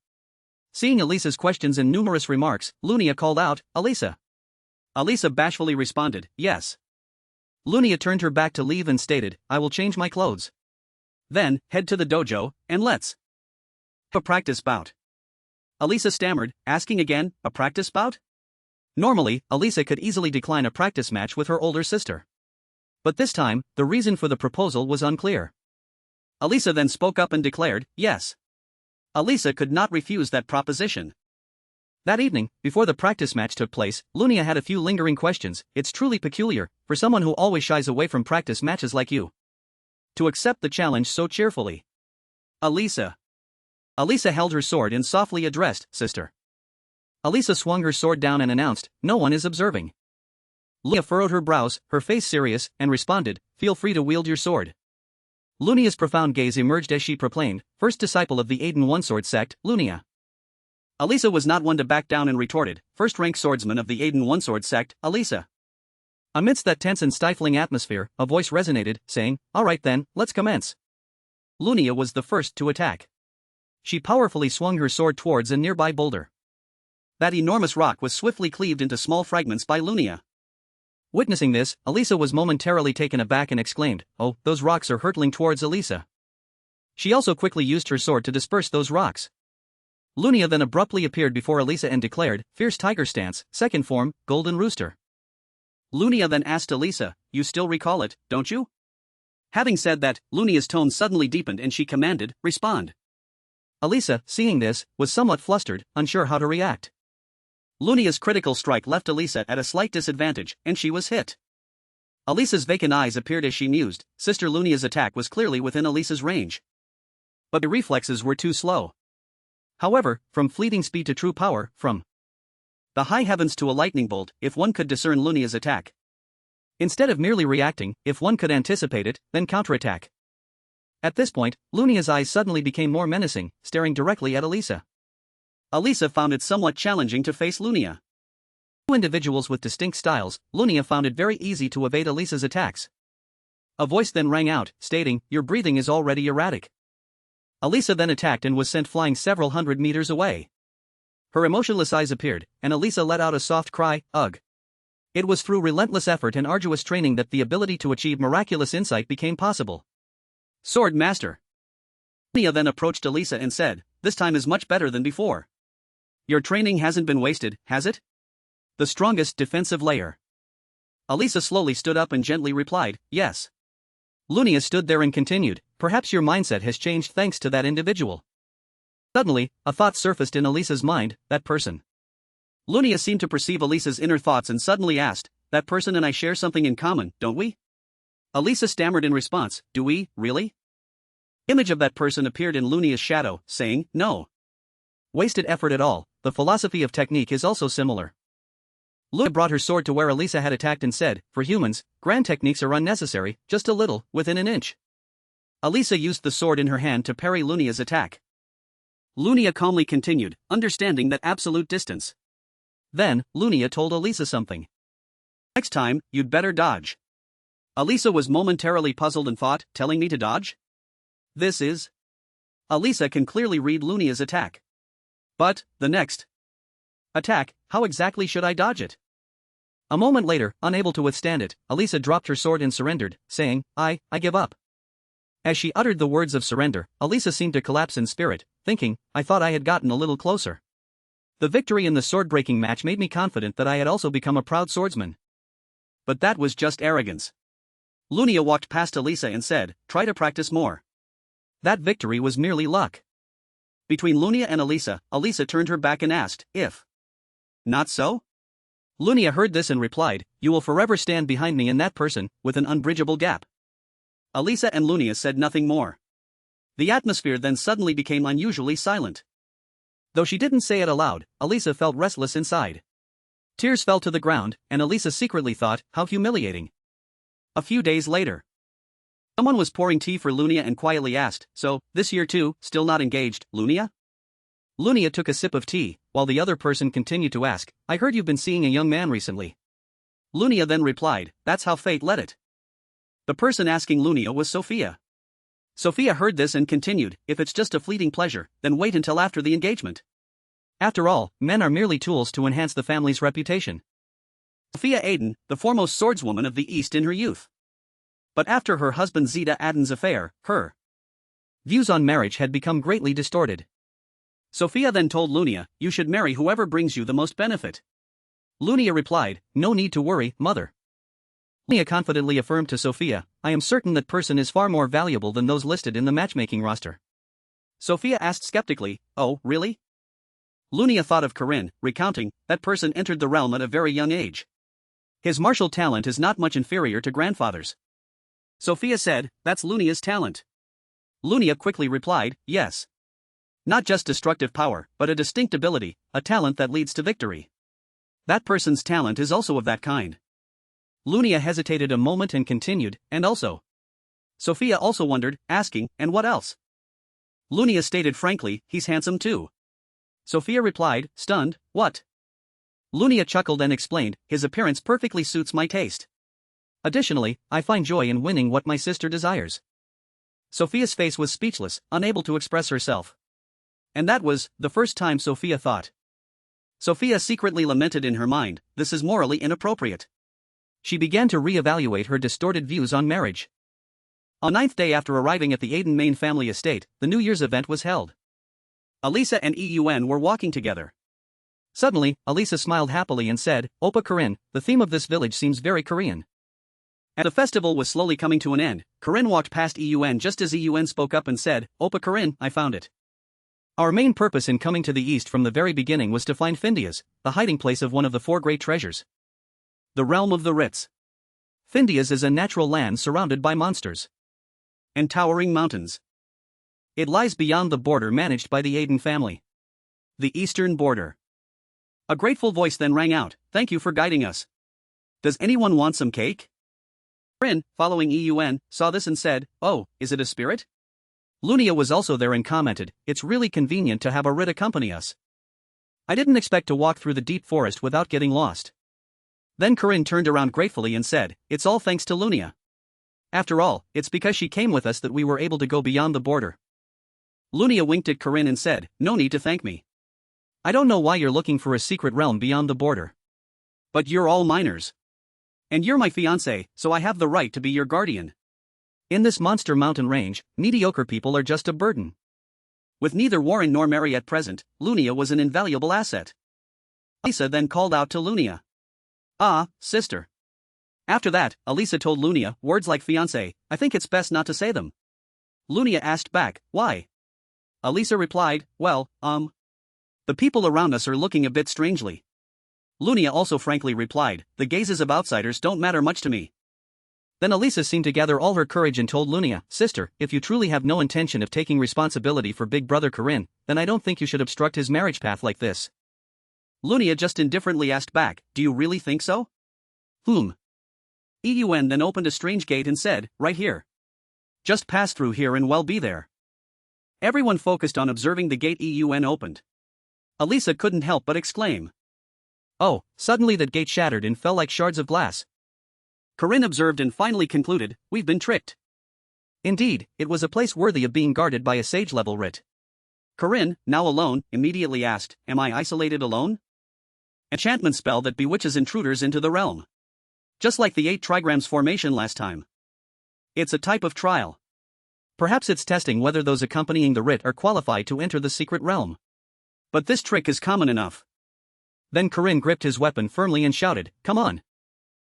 Seeing Alisa's questions and numerous remarks, Lunia called out, Alisa. Alisa bashfully responded, yes. Lunia turned her back to leave and stated, I will change my clothes. Then, head to the dojo, and let's have a practice bout. Alisa stammered, asking again, a practice bout? Normally, Alisa could easily decline a practice match with her older sister. But this time, the reason for the proposal was unclear. Alisa then spoke up and declared, yes. Alisa could not refuse that proposition. That evening, before the practice match took place, Lunia had a few lingering questions. It's truly peculiar, for someone who always shies away from practice matches like you, to accept the challenge so cheerfully. Alisa. Alisa held her sword and softly addressed, Sister. Alisa swung her sword down and announced, no one is observing. Lunia furrowed her brows, her face serious, and responded, feel free to wield your sword. Lunia's profound gaze emerged as she proclaimed, first disciple of the Aiden One-Sword sect, Lunia. Alisa was not one to back down and retorted, first-rank swordsman of the Aiden One-Sword sect, Alisa. Amidst that tense and stifling atmosphere, a voice resonated, saying, all right then, let's commence. Lunia was the first to attack. She powerfully swung her sword towards a nearby boulder. That enormous rock was swiftly cleaved into small fragments by Lunia. Witnessing this, Alisa was momentarily taken aback and exclaimed, oh, those rocks are hurtling towards Alisa. She also quickly used her sword to disperse those rocks. Lunia then abruptly appeared before Alisa and declared, fierce tiger stance, second form, golden rooster. Lunia then asked Alisa, you still recall it, don't you? Having said that, Lunia's tone suddenly deepened and she commanded, respond. Alisa, seeing this, was somewhat flustered, unsure how to react. Lunia's critical strike left Alisa at a slight disadvantage, and she was hit. Alisa's vacant eyes appeared as she mused, Sister Lunia's attack was clearly within Alisa's range. But the reflexes were too slow. However, from fleeting speed to true power, from the high heavens to a lightning bolt, if one could discern Lunia's attack. Instead of merely reacting, if one could anticipate it, then counterattack. At this point, Lunia's eyes suddenly became more menacing, staring directly at Alisa. Alisa found it somewhat challenging to face Lunia. Two individuals with distinct styles, Lunia found it very easy to evade Alisa's attacks. A voice then rang out, stating, your breathing is already erratic. Alisa then attacked and was sent flying several hundred meters away. Her emotionless eyes appeared, and Alisa let out a soft cry, ugh. It was through relentless effort and arduous training that the ability to achieve miraculous insight became possible. Sword Master. Lunia then approached Alisa and said, this time is much better than before. Your training hasn't been wasted, has it? The strongest defensive layer. Alisa slowly stood up and gently replied, yes. Lunia stood there and continued, perhaps your mindset has changed thanks to that individual. Suddenly, a thought surfaced in Alisa's mind, that person. Lunia seemed to perceive Alisa's inner thoughts and suddenly asked, that person and I share something in common, don't we? Alisa stammered in response, do we, really? Image of that person appeared in Lunia's shadow, saying, no. Wasted effort at all, the philosophy of technique is also similar. Lunia brought her sword to where Alisa had attacked and said, for humans, grand techniques are unnecessary, just a little, within an inch. Alisa used the sword in her hand to parry Lunia's attack. Lunia calmly continued, understanding that absolute distance. Then, Lunia told Alisa something. Next time, you'd better dodge. Alisa was momentarily puzzled and thought, telling me to dodge? This is... Alisa can clearly read Lunia's attack. But, the next attack, how exactly should I dodge it? A moment later, unable to withstand it, Alisa dropped her sword and surrendered, saying, I give up. As she uttered the words of surrender, Alisa seemed to collapse in spirit, thinking, I thought I had gotten a little closer. The victory in the sword-breaking match made me confident that I had also become a proud swordsman. But that was just arrogance. Lunia walked past Alisa and said, try to practice more. That victory was merely luck. Between Lunia and Alisa, Alisa turned her back and asked, if not so? Lunia heard this and replied, you will forever stand behind me in that person, with an unbridgeable gap. Alisa and Lunia said nothing more. The atmosphere then suddenly became unusually silent. Though she didn't say it aloud, Alisa felt restless inside. Tears fell to the ground, and Alisa secretly thought, how humiliating. A few days later, someone was pouring tea for Lunia and quietly asked, so, this year too, still not engaged, Lunia? Lunia took a sip of tea, while the other person continued to ask, I heard you've been seeing a young man recently. Lunia then replied, that's how fate led it. The person asking Lunia was Sophia. Sophia heard this and continued, if it's just a fleeting pleasure, then wait until after the engagement. After all, men are merely tools to enhance the family's reputation. Sophia Aden, the foremost swordswoman of the East in her youth. But after her husband Zeta Aden's affair, her views on marriage had become greatly distorted. Sophia then told Lunia, you should marry whoever brings you the most benefit. Lunia replied, no need to worry, mother. Lunia confidently affirmed to Sophia, I am certain that person is far more valuable than those listed in the matchmaking roster. Sophia asked skeptically, oh, really? Lunia thought of Corinne, recounting, that person entered the realm at a very young age. His martial talent is not much inferior to grandfather's. Sophia said, that's Lunia's talent. Lunia quickly replied, yes. Not just destructive power, but a distinct ability, a talent that leads to victory. That person's talent is also of that kind. Lunia hesitated a moment and continued, and also. Sophia also wondered, asking, and what else? Lunia stated frankly, he's handsome too. Sophia replied, stunned, what? Lunia chuckled and explained, his appearance perfectly suits my taste. Additionally, I find joy in winning what my sister desires. Sophia's face was speechless, unable to express herself. And that was the first time Sophia thought. Sophia secretly lamented in her mind, this is morally inappropriate. She began to re-evaluate her distorted views on marriage. On the 9th day after arriving at the Aden main family estate, the New Year's event was held. Alisa and Eun were walking together. Suddenly, Alisa smiled happily and said, Oppa Corinne, the theme of this village seems very Korean. As the festival was slowly coming to an end, Corinne walked past Eun just as Eun spoke up and said, Oppa Corinne, I found it. Our main purpose in coming to the east from the very beginning was to find Findias, the hiding place of one of the 4 great treasures. The realm of the Ritz. Findias is a natural land surrounded by monsters and towering mountains. It lies beyond the border managed by the Aden family. The eastern border. A grateful voice then rang out, thank you for guiding us. Does anyone want some cake? Corinne, following Eun, saw this and said, oh, is it a spirit? Lunia was also there and commented, it's really convenient to have a Rit accompany us. I didn't expect to walk through the deep forest without getting lost. Then Corinne turned around gratefully and said, it's all thanks to Lunia. After all, it's because she came with us that we were able to go beyond the border. Lunia winked at Corinne and said, no need to thank me. I don't know why you're looking for a secret realm beyond the border. But you're all minors. And you're my fiancé, so I have the right to be your guardian. In this monster mountain range, mediocre people are just a burden. With neither Warren nor Marriott present, Lunia was an invaluable asset. Alisa then called out to Lunia. Ah, sister. After that, Alisa told Lunia, words like fiancé, I think it's best not to say them. Lunia asked back, why? Alisa replied, well, the people around us are looking a bit strangely. Lunia also frankly replied, the gazes of outsiders don't matter much to me. Then Alisa seemed to gather all her courage and told Lunia, sister, if you truly have no intention of taking responsibility for big brother Corinne, then I don't think you should obstruct his marriage path like this. Lunia just indifferently asked back, do you really think so? Eun then opened a strange gate and said, right here. Just pass through here and we'll be there. Everyone focused on observing the gate Eun opened. Alisa couldn't help but exclaim. Oh, suddenly that gate shattered and fell like shards of glass. Corinne observed and finally concluded, we've been tricked. Indeed, it was a place worthy of being guarded by a sage-level Rit. Corinne, now alone, immediately asked, am I isolated alone? Enchantment spell that bewitches intruders into the realm. Just like the 8 trigrams formation last time. It's a type of trial. Perhaps it's testing whether those accompanying the Rit are qualified to enter the secret realm. But this trick is common enough. Then Corinne gripped his weapon firmly and shouted, come on.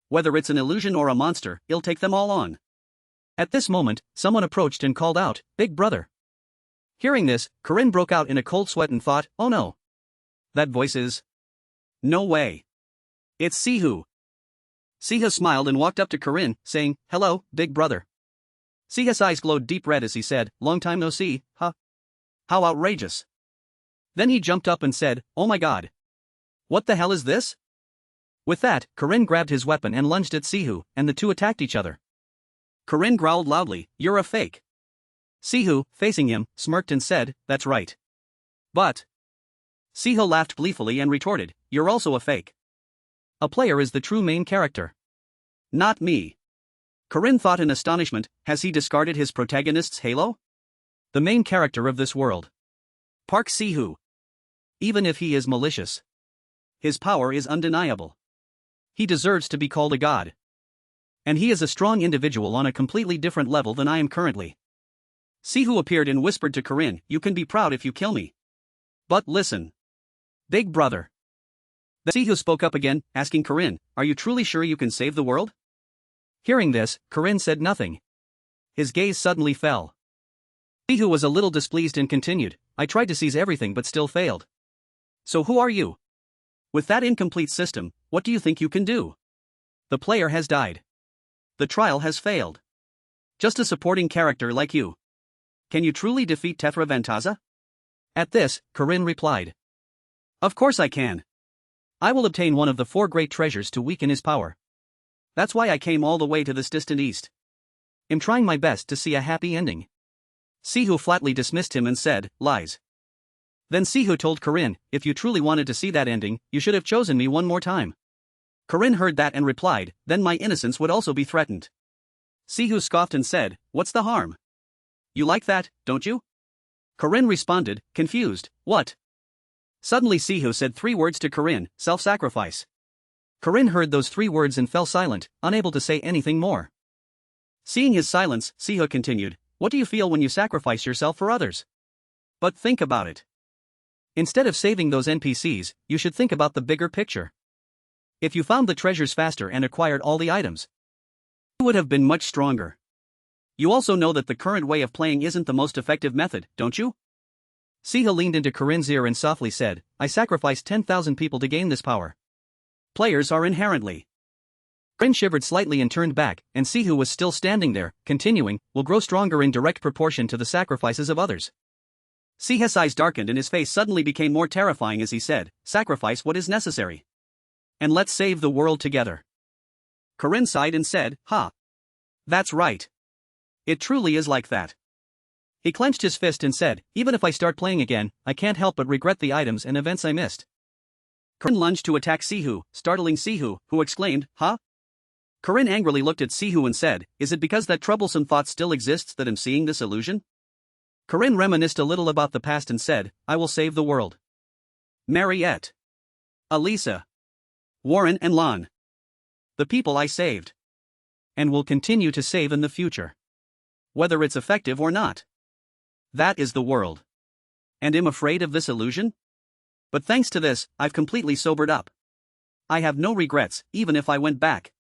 Whether it's an illusion or a monster, it'll take them all on. At this moment, someone approached and called out, big brother. Hearing this, Corinne broke out in a cold sweat and thought, oh no. That voice is. No way. It's Sihu. Siha smiled and walked up to Corinne, saying, hello, big brother. Siha's eyes glowed deep red as he said, long time no see, huh? How outrageous. Then he jumped up and said, "Oh my god. What the hell is this?" With that, Corinne grabbed his weapon and lunged at Sihu, and the two attacked each other. Corinne growled loudly, "You're a fake." Sihu, facing him, smirked and said, "That's right." But Sihu laughed gleefully and retorted, "You're also a fake. A player is the true main character. Not me." Corinne thought in astonishment, has he discarded his protagonist's halo? The main character of this world. Park Ciu. Even if he is malicious, His power is undeniable. he deserves to be called a god. And he is a strong individual on a completely different level than I am currently. Sihu appeared and whispered to Corinne, "You can be proud if you kill me. But listen. Big brother." Then Sihu spoke up again, asking Corinne, "Are you truly sure you can save the world?" Hearing this, Corinne said nothing. His gaze suddenly fell. Sihu was a little displeased and continued, "I tried to seize everything but still failed." "So who are you? With that incomplete system, what do you think you can do?" "The player has died. The trial has failed. Just a supporting character like you. Can you truly defeat Tethra Ventaza?" At this, Corinne replied, "Of course I can. I will obtain one of the 4 great treasures to weaken his power. That's why I came all the way to this distant east. I'm trying my best to see a happy ending." Sihu flatly dismissed him and said, "Lies." Then Sihu told Corinne, "If you truly wanted to see that ending, you should have chosen me one more time." Corinne heard that and replied, "Then my innocence would also be threatened." Sihu scoffed and said, "What's the harm? You like that, don't you?" Corinne responded, confused, "What?" Suddenly Sihu said 3 words to Corinne, "Self-sacrifice." Corinne heard those 3 words and fell silent, unable to say anything more. Seeing his silence, Sihu continued, "What do you feel when you sacrifice yourself for others? But think about it. Instead of saving those NPCs, you should think about the bigger picture. If you found the treasures faster and acquired all the items, you would have been much stronger. You also know that the current way of playing isn't the most effective method, don't you?" Sihu leaned into Corinne's ear and softly said, "I sacrificed 10,000 people to gain this power. Players are inherently." Corinne shivered slightly and turned back, and Sihu was still standing there, continuing, "Will grow stronger in direct proportion to the sacrifices of others." Sihu's eyes darkened and his face suddenly became more terrifying as he said, "Sacrifice what is necessary. And let's save the world together." Corinne sighed and said, "Ha. That's right. It truly is like that." He clenched his fist and said, "Even if I start playing again, I can't help but regret the items and events I missed." Corinne lunged to attack Sihu, startling Sihu, who exclaimed, "Huh?" Corinne angrily looked at Sihu and said, "Is it because that troublesome thought still exists that I'm seeing this illusion?" Corinne reminisced a little about the past and said, "I will save the world. Marriott, Alisa, Warren and Lon. The people I saved. And will continue to save in the future. Whether it's effective or not. That is the world. And I'm afraid of this illusion? But thanks to this, I've completely sobered up. I have no regrets, even if I went back.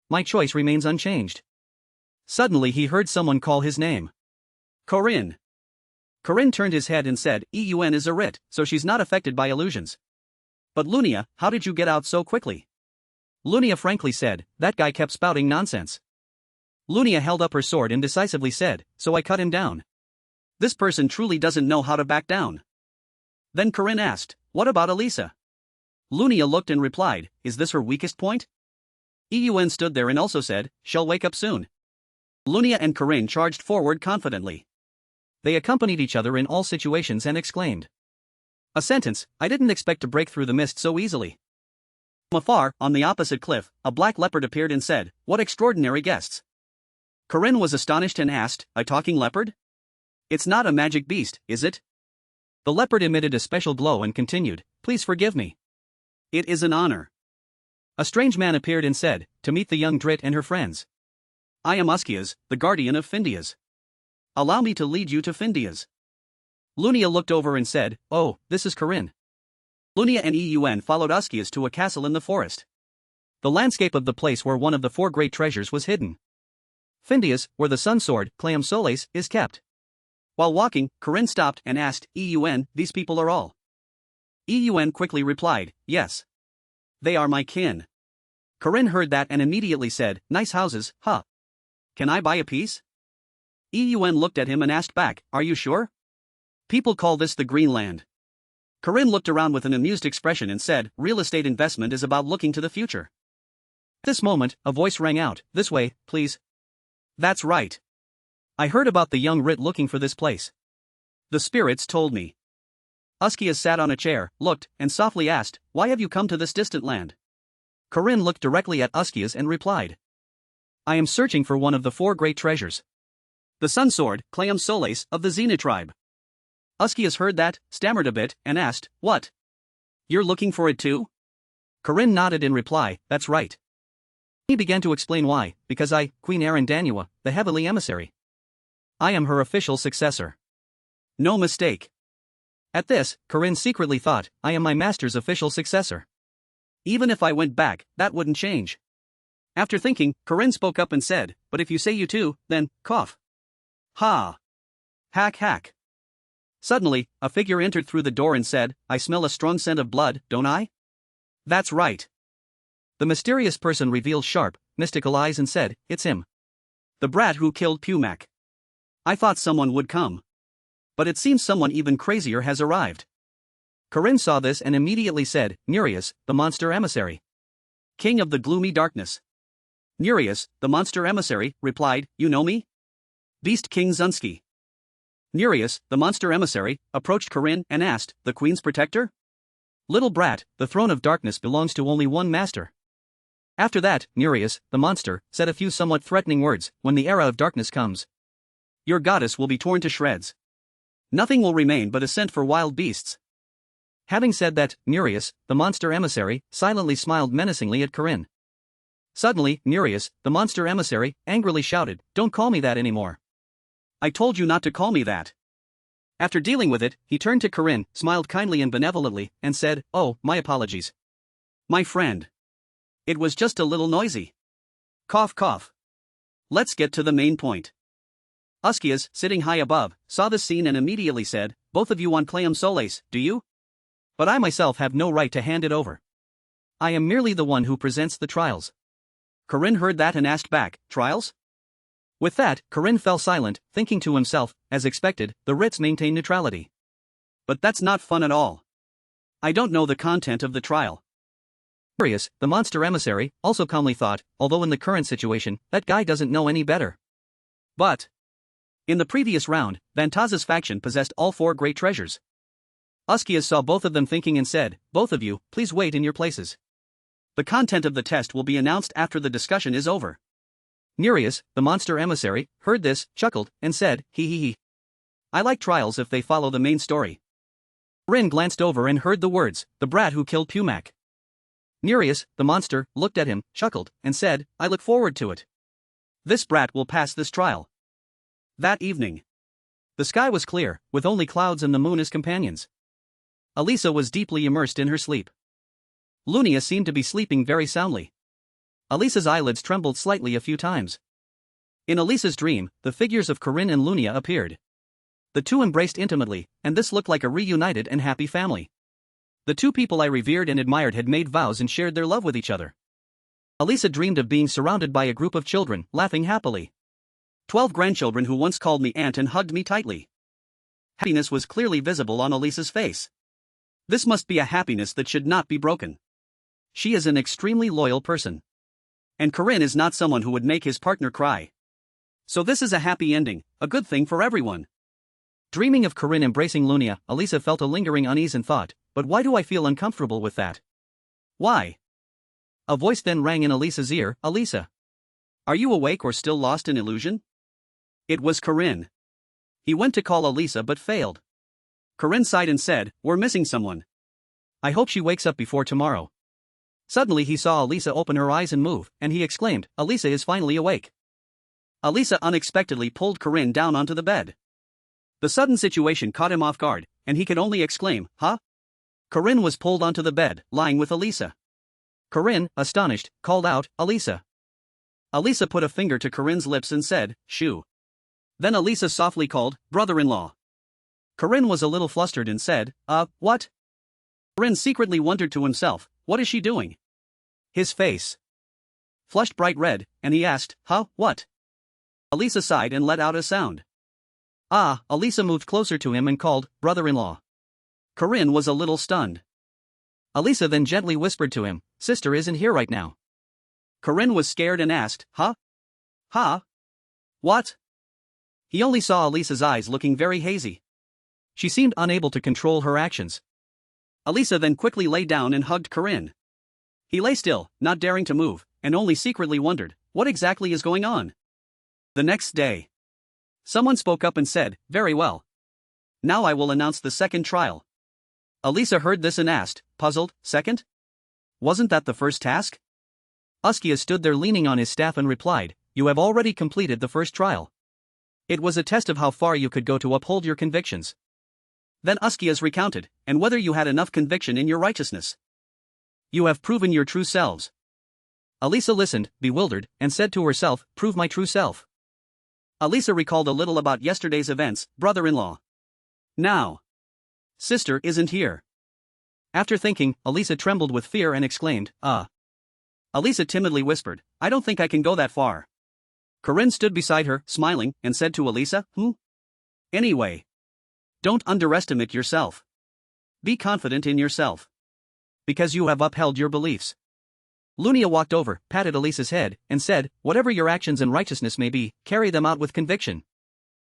My choice remains unchanged." Suddenly he heard someone call his name. "Corinne." Corinne turned his head and said, "Eun is a Rit, so she's not affected by illusions. But Lunia, how did you get out so quickly?" Lunia frankly said, "That guy kept spouting nonsense." Lunia held up her sword and decisively said, "So I cut him down." This person truly doesn't know how to back down. Then Corinne asked, "What about Alisa?" Lunia looked and replied, "Is this her weakest point?" Eun stood there and also said, "She'll wake up soon." Lunia and Corinne charged forward confidently. They accompanied each other in all situations and exclaimed, "A sentence, I didn't expect to break through the mist so easily." From afar, on the opposite cliff, a black leopard appeared and said, "What extraordinary guests." Corinne was astonished and asked, "A talking leopard? It's not a magic beast, is it?" The leopard emitted a special glow and continued, "Please forgive me. It is an honor." A strange man appeared and said, "To meet the young Drit and her friends. I am Uskias, the guardian of Findias. Allow me to lead you to Findias." Lunia looked over and said, "Oh, this is Corinne." Lunia and Eun followed Uskias to a castle in the forest. The landscape of the place where one of the 4 great treasures was hidden. Findias, where the sun sword, Clam Soles, is kept. While walking, Corinne stopped and asked, "Eun, these people are all?" Eun quickly replied, "Yes. They are my kin." Corinne heard that and immediately said, "Nice houses, huh? Can I buy a piece?" Eun looked at him and asked back, "Are you sure? People call this the Green Land." Corinne looked around with an amused expression and said, real estate investment is about looking to the future. At this moment, a voice rang out, this way, please. That's right. I heard about the young Rit looking for this place. The spirits told me. Askia sat on a chair, looked, and softly asked, why have you come to this distant land? Corinne looked directly at Askia's and replied. I am searching for one of the 4 great treasures. The Sun Sword, Clayam Soles, of the Xena tribe. Askias heard that, stammered a bit, and asked, what? You're looking for it too? Corinne nodded in reply, that's right. He began to explain why, because I, Queen Danua, the heavenly emissary. I am her official successor. No mistake. At this, Corinne secretly thought, I am my master's official successor. Even if I went back, that wouldn't change. After thinking, Corinne spoke up and said, but if you say you too, then, cough. Ha. Hack hack. Suddenly, a figure entered through the door and said, I smell a strong scent of blood, don't I? That's right. The mysterious person revealed sharp, mystical eyes and said, it's him. The brat who killed Pumac. I thought someone would come. But it seems someone even crazier has arrived. Corinne saw this and immediately said, Nereus, the monster emissary. King of the gloomy darkness. Nereus, the monster emissary, replied, you know me? Beast King Zunsky. Nereus, the monster emissary, approached Corinne and asked, the queen's protector? Little brat, the throne of darkness belongs to only one master. After that, Nereus, the monster, said a few somewhat threatening words, when the era of darkness comes. Your goddess will be torn to shreds. Nothing will remain but a scent for wild beasts. Having said that, Nereus, the monster emissary, silently smiled menacingly at Corinne. Suddenly, Nereus, the monster emissary, angrily shouted, don't call me that anymore. I told you not to call me that. After dealing with it, he turned to Corinne, smiled kindly and benevolently, and said, oh, my apologies. My friend. It was just a little noisy. Cough cough. Let's get to the main point. Askias, sitting high above, saw the scene and immediately said, both of you want Clayam Soles, do you? But I myself have no right to hand it over. I am merely the one who presents the trials. Corinne heard that and asked back, trials? With that, Corinne fell silent, thinking to himself, as expected, the Rits maintain neutrality. But that's not fun at all. I don't know the content of the trial. Nereus, the monster emissary, also calmly thought, although in the current situation, that guy doesn't know any better. But in the previous round, Vantaza's faction possessed all 4 great treasures. Askias saw both of them thinking and said, both of you, please wait in your places. The content of the test will be announced after the discussion is over. Nereus, the monster emissary, heard this, chuckled, and said, he. I like trials if they follow the main story. Corinne glanced over and heard the words, the brat who killed Pumac. Nereus, the monster, looked at him, chuckled, and said, I look forward to it. This brat will pass this trial. That evening, the sky was clear, with only clouds and the moon as companions. Alisa was deeply immersed in her sleep. Lunia seemed to be sleeping very soundly. Alisa's eyelids trembled slightly a few times. In Alisa's dream, the figures of Corinne and Lunia appeared. The two embraced intimately, and this looked like a reunited and happy family. The 2 people I revered and admired had made vows and shared their love with each other. Alisa dreamed of being surrounded by a group of children, laughing happily. 12 grandchildren who once called me aunt and hugged me tightly. Happiness was clearly visible on Alisa's face. This must be a happiness that should not be broken. She is an extremely loyal person. And Corinne is not someone who would make his partner cry. So this is a happy ending, a good thing for everyone. Dreaming of Corinne embracing Lunia, Alisa felt a lingering unease and thought, but why do I feel uncomfortable with that? Why? A voice then rang in Alisa's ear, Alisa. Are you awake or still lost in illusion? It was Corinne. He went to call Alisa but failed. Corinne sighed and said, we're missing someone. I hope she wakes up before tomorrow. Suddenly he saw Alisa open her eyes and move, and he exclaimed, Alisa is finally awake. Alisa unexpectedly pulled Corinne down onto the bed. The sudden situation caught him off guard, and he could only exclaim, huh? Corinne was pulled onto the bed, lying with Alisa. Corinne, astonished, called out, Alisa. Alisa put a finger to Corinne's lips and said, shoo. Then Alisa softly called, brother-in-law. Corinne was a little flustered and said, what? Corinne secretly wondered to himself, what is she doing? His face flushed bright red, and he asked, what? Alisa sighed and let out a sound. Alisa moved closer to him and called, brother-in-law. Corinne was a little stunned. Alisa then gently whispered to him, "Sister isn't here right now." Corinne was scared and asked, Huh? Huh? What? He only saw Alisa's eyes looking very hazy. She seemed unable to control her actions. Alisa then quickly lay down and hugged Corinne. He lay still, not daring to move, and only secretly wondered, what exactly is going on? The next day, someone spoke up and said, "Very well. Now I will announce the second trial." Alisa heard this and asked, puzzled, "Second? Wasn't that the first task?" Askia stood there leaning on his staff and replied, "You have already completed the first trial. It was a test of how far you could go to uphold your convictions." Then Askia's recounted, "And whether you had enough conviction in your righteousness. You have proven your true selves." Alisa listened, bewildered, and said to herself, "Prove my true self." Alisa recalled a little about yesterday's events, brother-in-law. Now, sister isn't here. After thinking, Alisa trembled with fear and exclaimed, Alisa timidly whispered, "I don't think I can go that far." Corinne stood beside her, smiling, and said to Alisa, Anyway. Don't underestimate yourself. Be confident in yourself. Because you have upheld your beliefs." Lunia walked over, patted Alisa's head, and said, "Whatever your actions and righteousness may be, carry them out with conviction.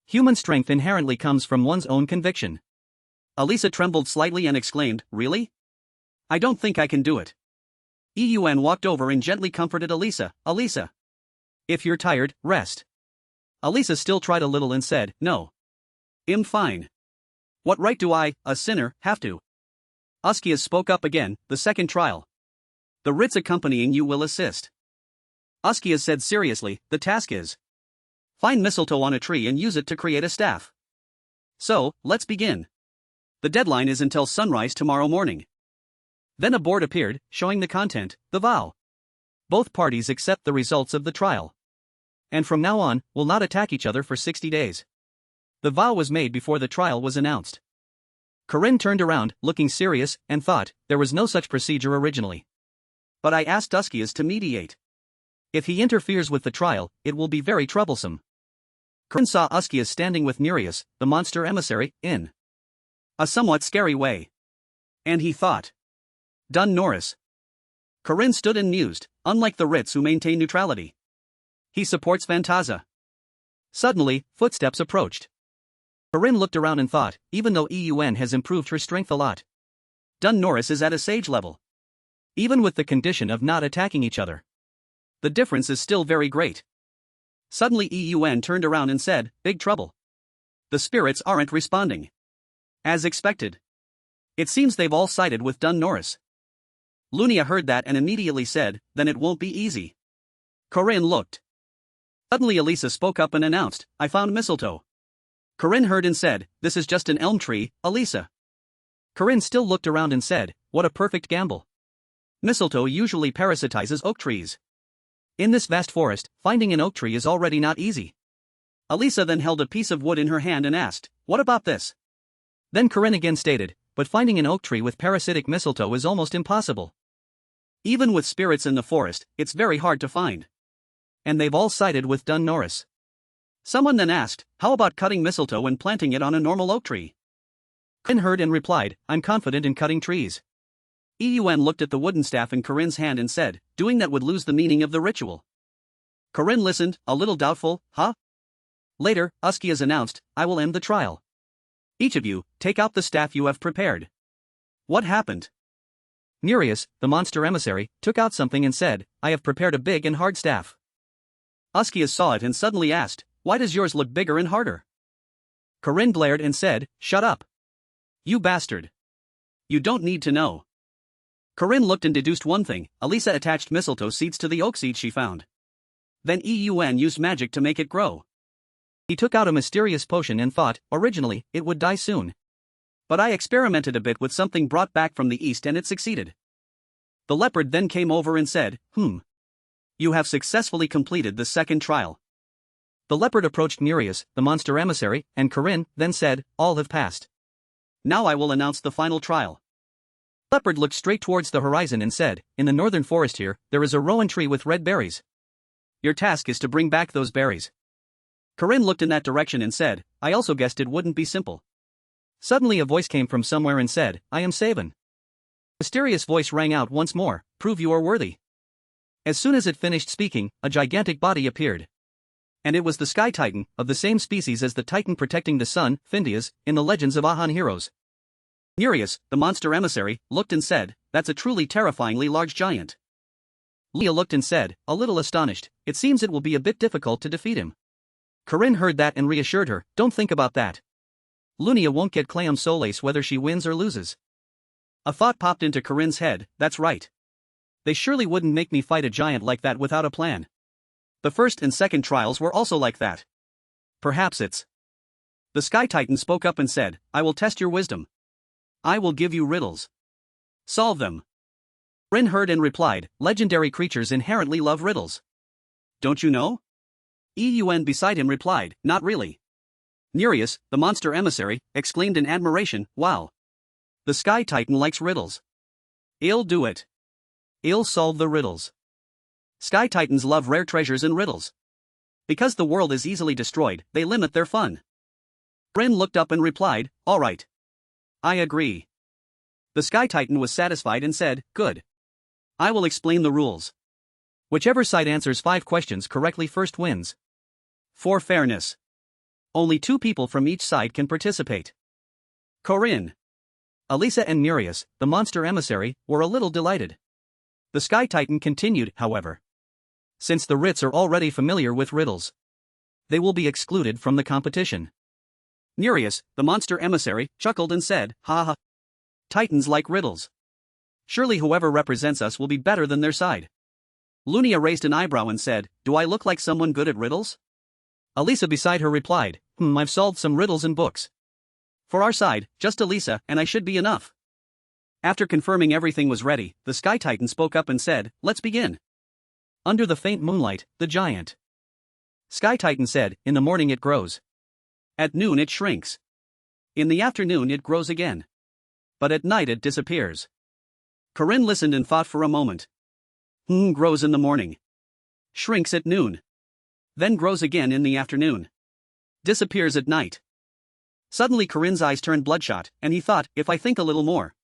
Human strength inherently comes from one's own conviction." Alisa trembled slightly and exclaimed, "Really? I don't think I can do it." Eun walked over and gently comforted Alisa, "Alisa, if you're tired, rest." Alisa still tried a little and said, "No. I'm fine. What right do I, a sinner, have to?" Askia spoke up again, "The second trial. The writs accompanying you will assist." Askia said seriously, "The task is find mistletoe on a tree and use it to create a staff. So, let's begin. The deadline is until sunrise tomorrow morning." Then a board appeared, showing the content, the vow. Both parties accept the results of the trial. And from now on, will not attack each other for 60 days. The vow was made before the trial was announced. Corinne turned around, looking serious, and thought, there was no such procedure originally. "But I asked Askias to mediate. If he interferes with the trial, it will be very troublesome." Corinne saw Askias standing with Nereus, the monster emissary, in a somewhat scary way. And he thought, Dun Norris. Corinne stood and mused, unlike the writs who maintain neutrality. He supports Phantasia. Suddenly, footsteps approached. Corinne looked around and thought, even though Eun has improved her strength a lot, Dun Norris is at a sage level. Even with the condition of not attacking each other, the difference is still very great. Suddenly Eun turned around and said, "Big trouble. The spirits aren't responding. As expected. It seems they've all sided with Dun Norris." Lunia heard that and immediately said, "Then it won't be easy." Corinne looked. Suddenly Alisa spoke up and announced, "I found mistletoe." Corinne heard and said, "This is just an elm tree, Alisa." Corinne still looked around and said, "What a perfect gamble. Mistletoe usually parasitizes oak trees. In this vast forest, finding an oak tree is already not easy." Alisa then held a piece of wood in her hand and asked, "What about this?" Then Corinne again stated, "But finding an oak tree with parasitic mistletoe is almost impossible. Even with spirits in the forest, it's very hard to find. And they've all sided with Dun Norris." Someone then asked, "How about cutting mistletoe and planting it on a normal oak tree?" Corinne heard and replied, "I'm confident in cutting trees." Eun looked at the wooden staff in Corinne's hand and said, "Doing that would lose the meaning of the ritual." Corinne listened, a little doubtful, "Huh?" Later, Askias announced, "I will end the trial. Each of you, take out the staff you have prepared." What happened? Nereus, the monster emissary, took out something and said, "I have prepared a big and hard staff." Askias saw it and suddenly asked, "Why does yours look bigger and harder?" Corinne glared and said, "Shut up. You bastard. You don't need to know." Corinne looked and deduced one thing, Alisa attached mistletoe seeds to the oak seeds she found. Then Eun used magic to make it grow. He took out a mysterious potion and thought, originally, it would die soon. But I experimented a bit with something brought back from the east and it succeeded. The leopard then came over and said, You have successfully completed the second trial." The leopard approached Nereus, the monster emissary, and Corinne, then said, "All have passed. Now I will announce the final trial." Leopard looked straight towards the horizon and said, "In the northern forest here, there is a rowan tree with red berries. Your task is to bring back those berries." Corinne looked in that direction and said, "I also guessed it wouldn't be simple. Suddenly a voice came from somewhere and said, I am Saban. Mysterious voice rang out once more, prove you are worthy. As soon as it finished speaking, a gigantic body appeared. And it was the Sky Titan, of the same species as the Titan protecting the sun, Findias, in the Legends of Ahan heroes. Nereus, the monster emissary, looked and said, that's a truly terrifyingly large giant. Leah looked and said, a little astonished, it seems it will be a bit difficult to defeat him. Corinne heard that and reassured her, don't think about that. Lunia won't get Clam Solace whether she wins or loses. A thought popped into Corinne's head, that's right. They surely wouldn't make me fight a giant like that without a plan. The first and second trials were also like that. Perhaps it's... The Sky Titan spoke up and said, I will test your wisdom. I will give you riddles. Solve them. Corinne heard and replied, legendary creatures inherently love riddles. Don't you know? Eun beside him replied, not really. Nereus, the monster emissary, exclaimed in admiration, wow. The Sky Titan likes riddles. I'll do it. I'll solve the riddles. Sky Titans love rare treasures and riddles. Because the world is easily destroyed, they limit their fun. Corinne looked up and replied, all right. I agree. The Sky Titan was satisfied and said, good. I will explain the rules. Whichever side answers 5 questions correctly first wins. For fairness. Only 2 people from each side can participate. Corinne, Alisa and Nereus, the monster emissary, were a little delighted. The Sky Titan continued, however. Since the Rits are already familiar with riddles, they will be excluded from the competition. Nereus, the monster emissary, chuckled and said, ha ha. Titans like riddles. Surely whoever represents us will be better than their side. Lunia raised an eyebrow and said, do I look like someone good at riddles? Alisa beside her replied, I've solved some riddles in books. For our side, just Alisa and I should be enough. After confirming everything was ready, the Sky Titan spoke up and said, let's begin. Under the faint moonlight, the giant Sky Titan said, in the morning it grows. At noon it shrinks. In the afternoon it grows again. But at night it disappears. Corinne listened and thought for a moment. Grows in the morning. Shrinks at noon. Then grows again in the afternoon. Disappears at night. Suddenly Corinne's eyes turned bloodshot, and he thought, if I think a little more,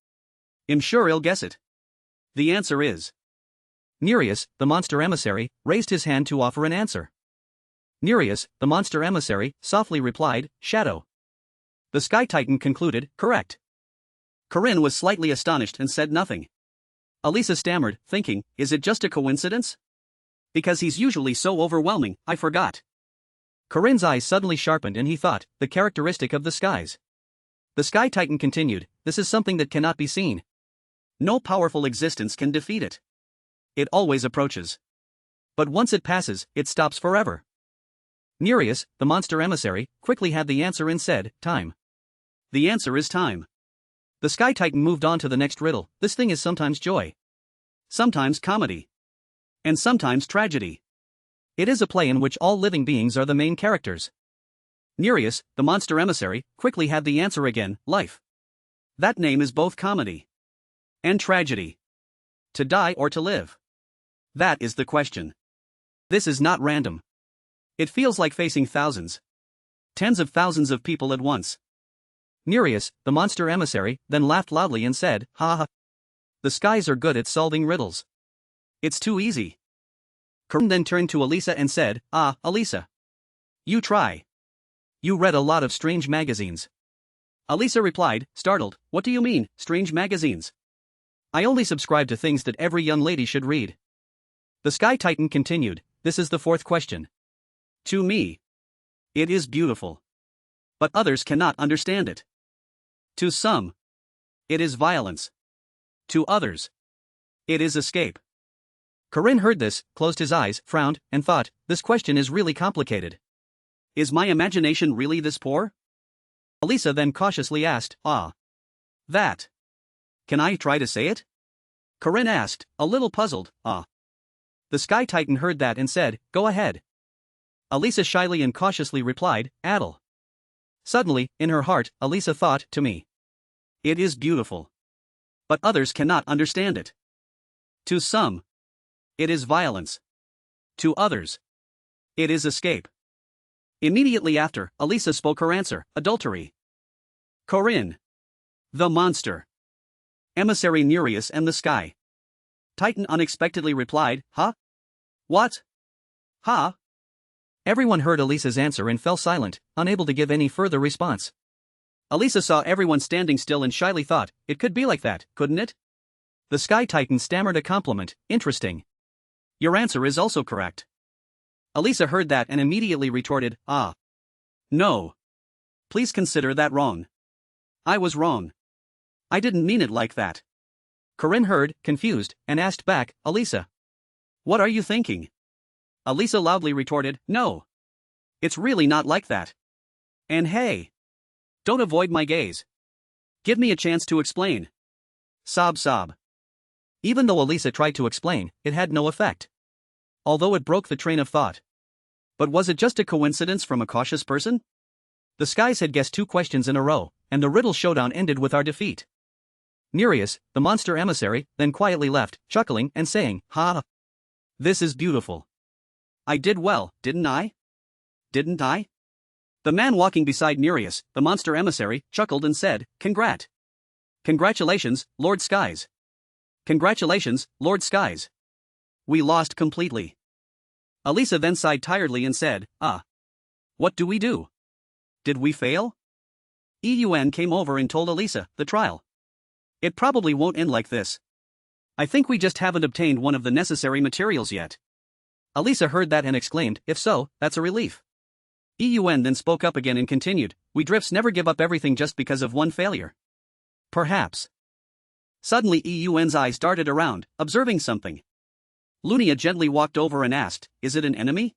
I'm sure he'll guess it. The answer is... Nereus, the monster emissary, raised his hand to offer an answer. Nereus, the monster emissary, softly replied, shadow. The Sky Titan concluded, correct. Corinne was slightly astonished and said nothing. Alisa stammered, thinking, is it just a coincidence? Because he's usually so overwhelming, I forgot. Corinne's eyes suddenly sharpened and he thought, the characteristic of the skies. The Sky Titan continued, this is something that cannot be seen. No powerful existence can defeat it. It always approaches. But once it passes, it stops forever. Nereus, the monster emissary, quickly had the answer and said, time. The answer is time. The Sky Titan moved on to the next riddle, this thing is sometimes joy. Sometimes comedy. And sometimes tragedy. It is a play in which all living beings are the main characters. Nereus, the monster emissary, quickly had the answer again, life. That name is both comedy and tragedy. To die or to live? That is the question. This is not random. It feels like facing thousands. Tens of thousands of people at once. Nereus, the monster emissary, then laughed loudly and said, ha ha. The skies are good at solving riddles. It's too easy. Corinne then turned to Alisa and said, Alisa. You try. You read a lot of strange magazines. Alisa replied, startled, what do you mean, strange magazines? I only subscribe to things that every young lady should read. The Sky Titan continued, this is the 4th question. To me, it is beautiful. But others cannot understand it. To some, it is violence. To others, it is escape. Corinne heard this, closed his eyes, frowned, and thought, this question is really complicated. Is my imagination really this poor? Alisa then cautiously asked, that. Can I try to say it? Corinne asked, a little puzzled, The Sky Titan heard that and said, go ahead. Alisa shyly and cautiously replied, Adel. Suddenly, in her heart, Alisa thought, to me. It is beautiful. But others cannot understand it. To some, it is violence. To others, it is escape. Immediately after, Alisa spoke her answer, adultery. Corinne. The monster. Emissary Nereus and the sky. Titan unexpectedly replied, huh? What? Huh? Everyone heard Alisa's answer and fell silent, unable to give any further response. Alisa saw everyone standing still and shyly thought, it could be like that, couldn't it? The Sky Titan stammered a compliment, interesting. Your answer is also correct. Alisa heard that and immediately retorted, ah. No. Please consider that wrong. I was wrong. I didn't mean it like that. Corinne heard, confused, and asked back, Alisa. What are you thinking? Alisa loudly retorted, no. It's really not like that. And hey. Don't avoid my gaze. Give me a chance to explain. Sob sob. Even though Alisa tried to explain, it had no effect. Although it broke the train of thought. But was it just a coincidence from a cautious person? The skies had guessed 2 questions in a row, and the riddle showdown ended with our defeat. Nereus, the monster emissary, then quietly left, chuckling and saying, ha. This is beautiful. I did well, didn't I? Didn't I? The man walking beside Nereus, the monster emissary, chuckled and said, Congratulations, Lord Skies. Congratulations, Lord Skies. We lost completely. Alisa then sighed tiredly and said, what do we do? Did we fail? EUN came over and told Alisa, the trial. It probably won't end like this. I think we just haven't obtained one of the necessary materials yet. Alisa heard that and exclaimed, if so, that's a relief. EUN then spoke up again and continued, we drifts never give up everything just because of one failure. Perhaps. Suddenly EUN's eyes darted around, observing something. Lunia gently walked over and asked, is it an enemy?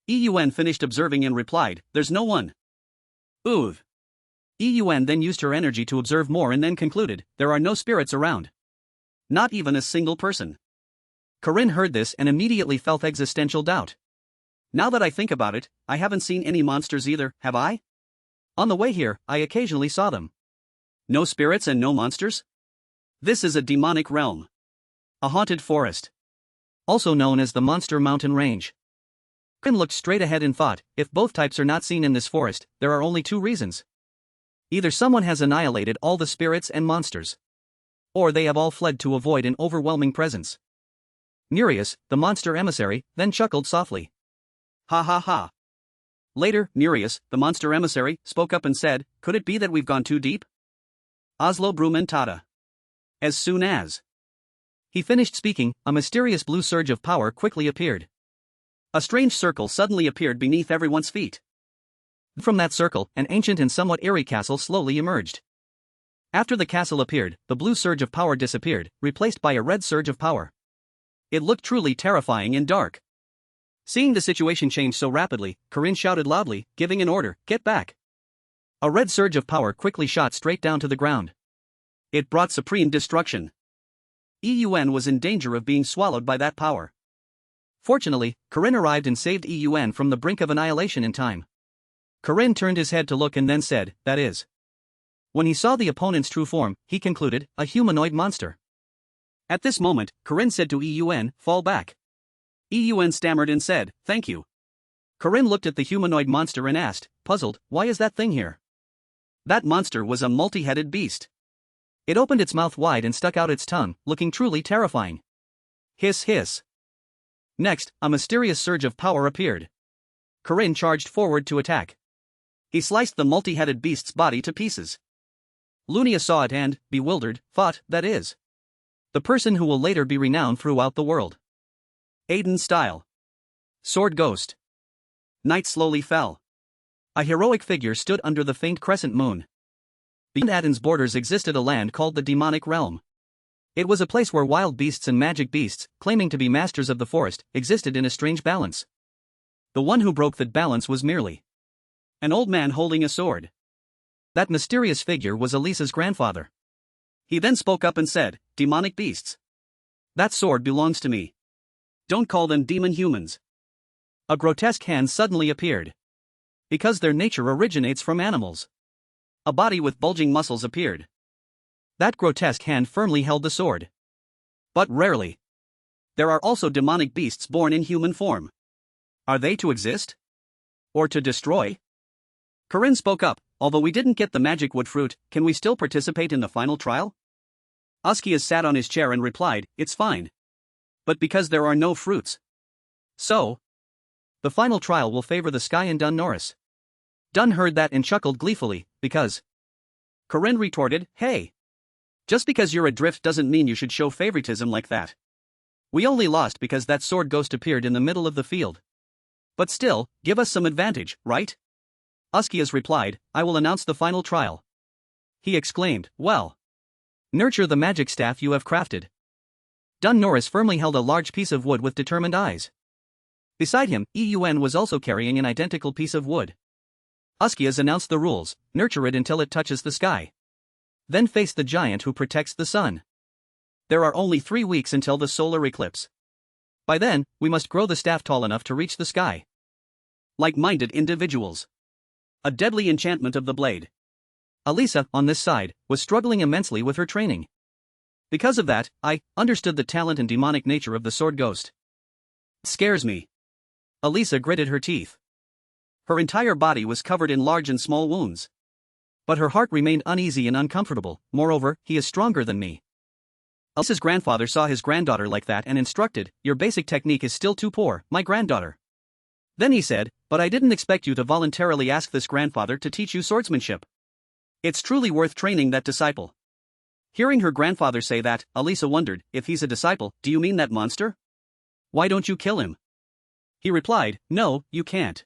EUN finished observing and replied, there's no one. Ooh. EUN then used her energy to observe more and then concluded, there are no spirits around. Not even a single person. Corinne heard this and immediately felt existential doubt. Now that I think about it, I haven't seen any monsters either, have I? On the way here, I occasionally saw them. No spirits and no monsters? This is a demonic realm. A haunted forest. Also known as the Monster Mountain Range. Corinne looked straight ahead and thought, if both types are not seen in this forest, there are only 2 reasons. Either someone has annihilated all the spirits and monsters. Or they have all fled to avoid an overwhelming presence. Nereus, the monster emissary, then chuckled softly. Ha ha ha. Later, Nereus, the monster emissary, spoke up and said, could it be that we've gone too deep? Oslo Brumentata. As soon as he finished speaking, a mysterious blue surge of power quickly appeared. A strange circle suddenly appeared beneath everyone's feet. From that circle, an ancient and somewhat eerie castle slowly emerged. After the castle appeared, the blue surge of power disappeared, replaced by a red surge of power. It looked truly terrifying and dark. Seeing the situation change so rapidly, Corinne shouted loudly, giving an order, get back. A red surge of power quickly shot straight down to the ground. It brought supreme destruction. EUN was in danger of being swallowed by that power. Fortunately, Corinne arrived and saved EUN from the brink of annihilation in time. Corinne turned his head to look and then said, that is. When he saw the opponent's true form, he concluded, a humanoid monster. At this moment, Corinne said to EUN, fall back. EUN stammered and said, thank you. Corinne looked at the humanoid monster and asked, puzzled, why is that thing here? That monster was a multi-headed beast. It opened its mouth wide and stuck out its tongue, looking truly terrifying. Hiss hiss. Next, a mysterious surge of power appeared. Corinne charged forward to attack. He sliced the multi-headed beast's body to pieces. Lunia saw it and, bewildered, thought, that is. The person who will later be renowned throughout the world. Aiden style. Sword ghost. Night slowly fell. A heroic figure stood under the faint crescent moon. Beyond Aden's borders existed a land called the Demonic Realm. It was a place where wild beasts and magic beasts, claiming to be masters of the forest, existed in a strange balance. The one who broke that balance was merely an old man holding a sword. That mysterious figure was Alisa's grandfather. He then spoke up and said, demonic beasts. That sword belongs to me. Don't call them demon humans. A grotesque hand suddenly appeared. Because their nature originates from animals. A body with bulging muscles appeared. That grotesque hand firmly held the sword. But rarely. There are also demonic beasts born in human form. Are they to exist? Or to destroy? Corinne spoke up, Although we didn't get the magic wood fruit, can we still participate in the final trial? Askia sat on his chair and replied, it's fine. But because there are no fruits. So, the final trial will favor the sky and Dun Norris. Dun heard that and chuckled gleefully, because. Corinne retorted, hey. Just because you're adrift doesn't mean you should show favoritism like that. We only lost because that sword ghost appeared in the middle of the field. But still, give us some advantage, right? Askias replied, I will announce the final trial. He exclaimed, well. Nurture the magic staff you have crafted. Dun Norris firmly held a large piece of wood with determined eyes. Beside him, Eun was also carrying an identical piece of wood. Askias announced the rules, nurture it until it touches the sky. Then face the giant who protects the sun. There are only 3 weeks until the solar eclipse. By then, we must grow the staff tall enough to reach the sky. Like-minded individuals. A deadly enchantment of the blade. Alisa, on this side, was struggling immensely with her training. Because of that, I understood the talent and demonic nature of the sword ghost. It scares me. Alisa gritted her teeth. Her entire body was covered in large and small wounds. But her heart remained uneasy and uncomfortable. Moreover, he is stronger than me. Alisa's grandfather saw his granddaughter like that and instructed, your basic technique is still too poor, my granddaughter. Then he said, but I didn't expect you to voluntarily ask this grandfather to teach you swordsmanship. It's truly worth training that disciple. Hearing her grandfather say that, Alisa wondered, if he's a disciple, do you mean that monster? Why don't you kill him? He replied, no, you can't.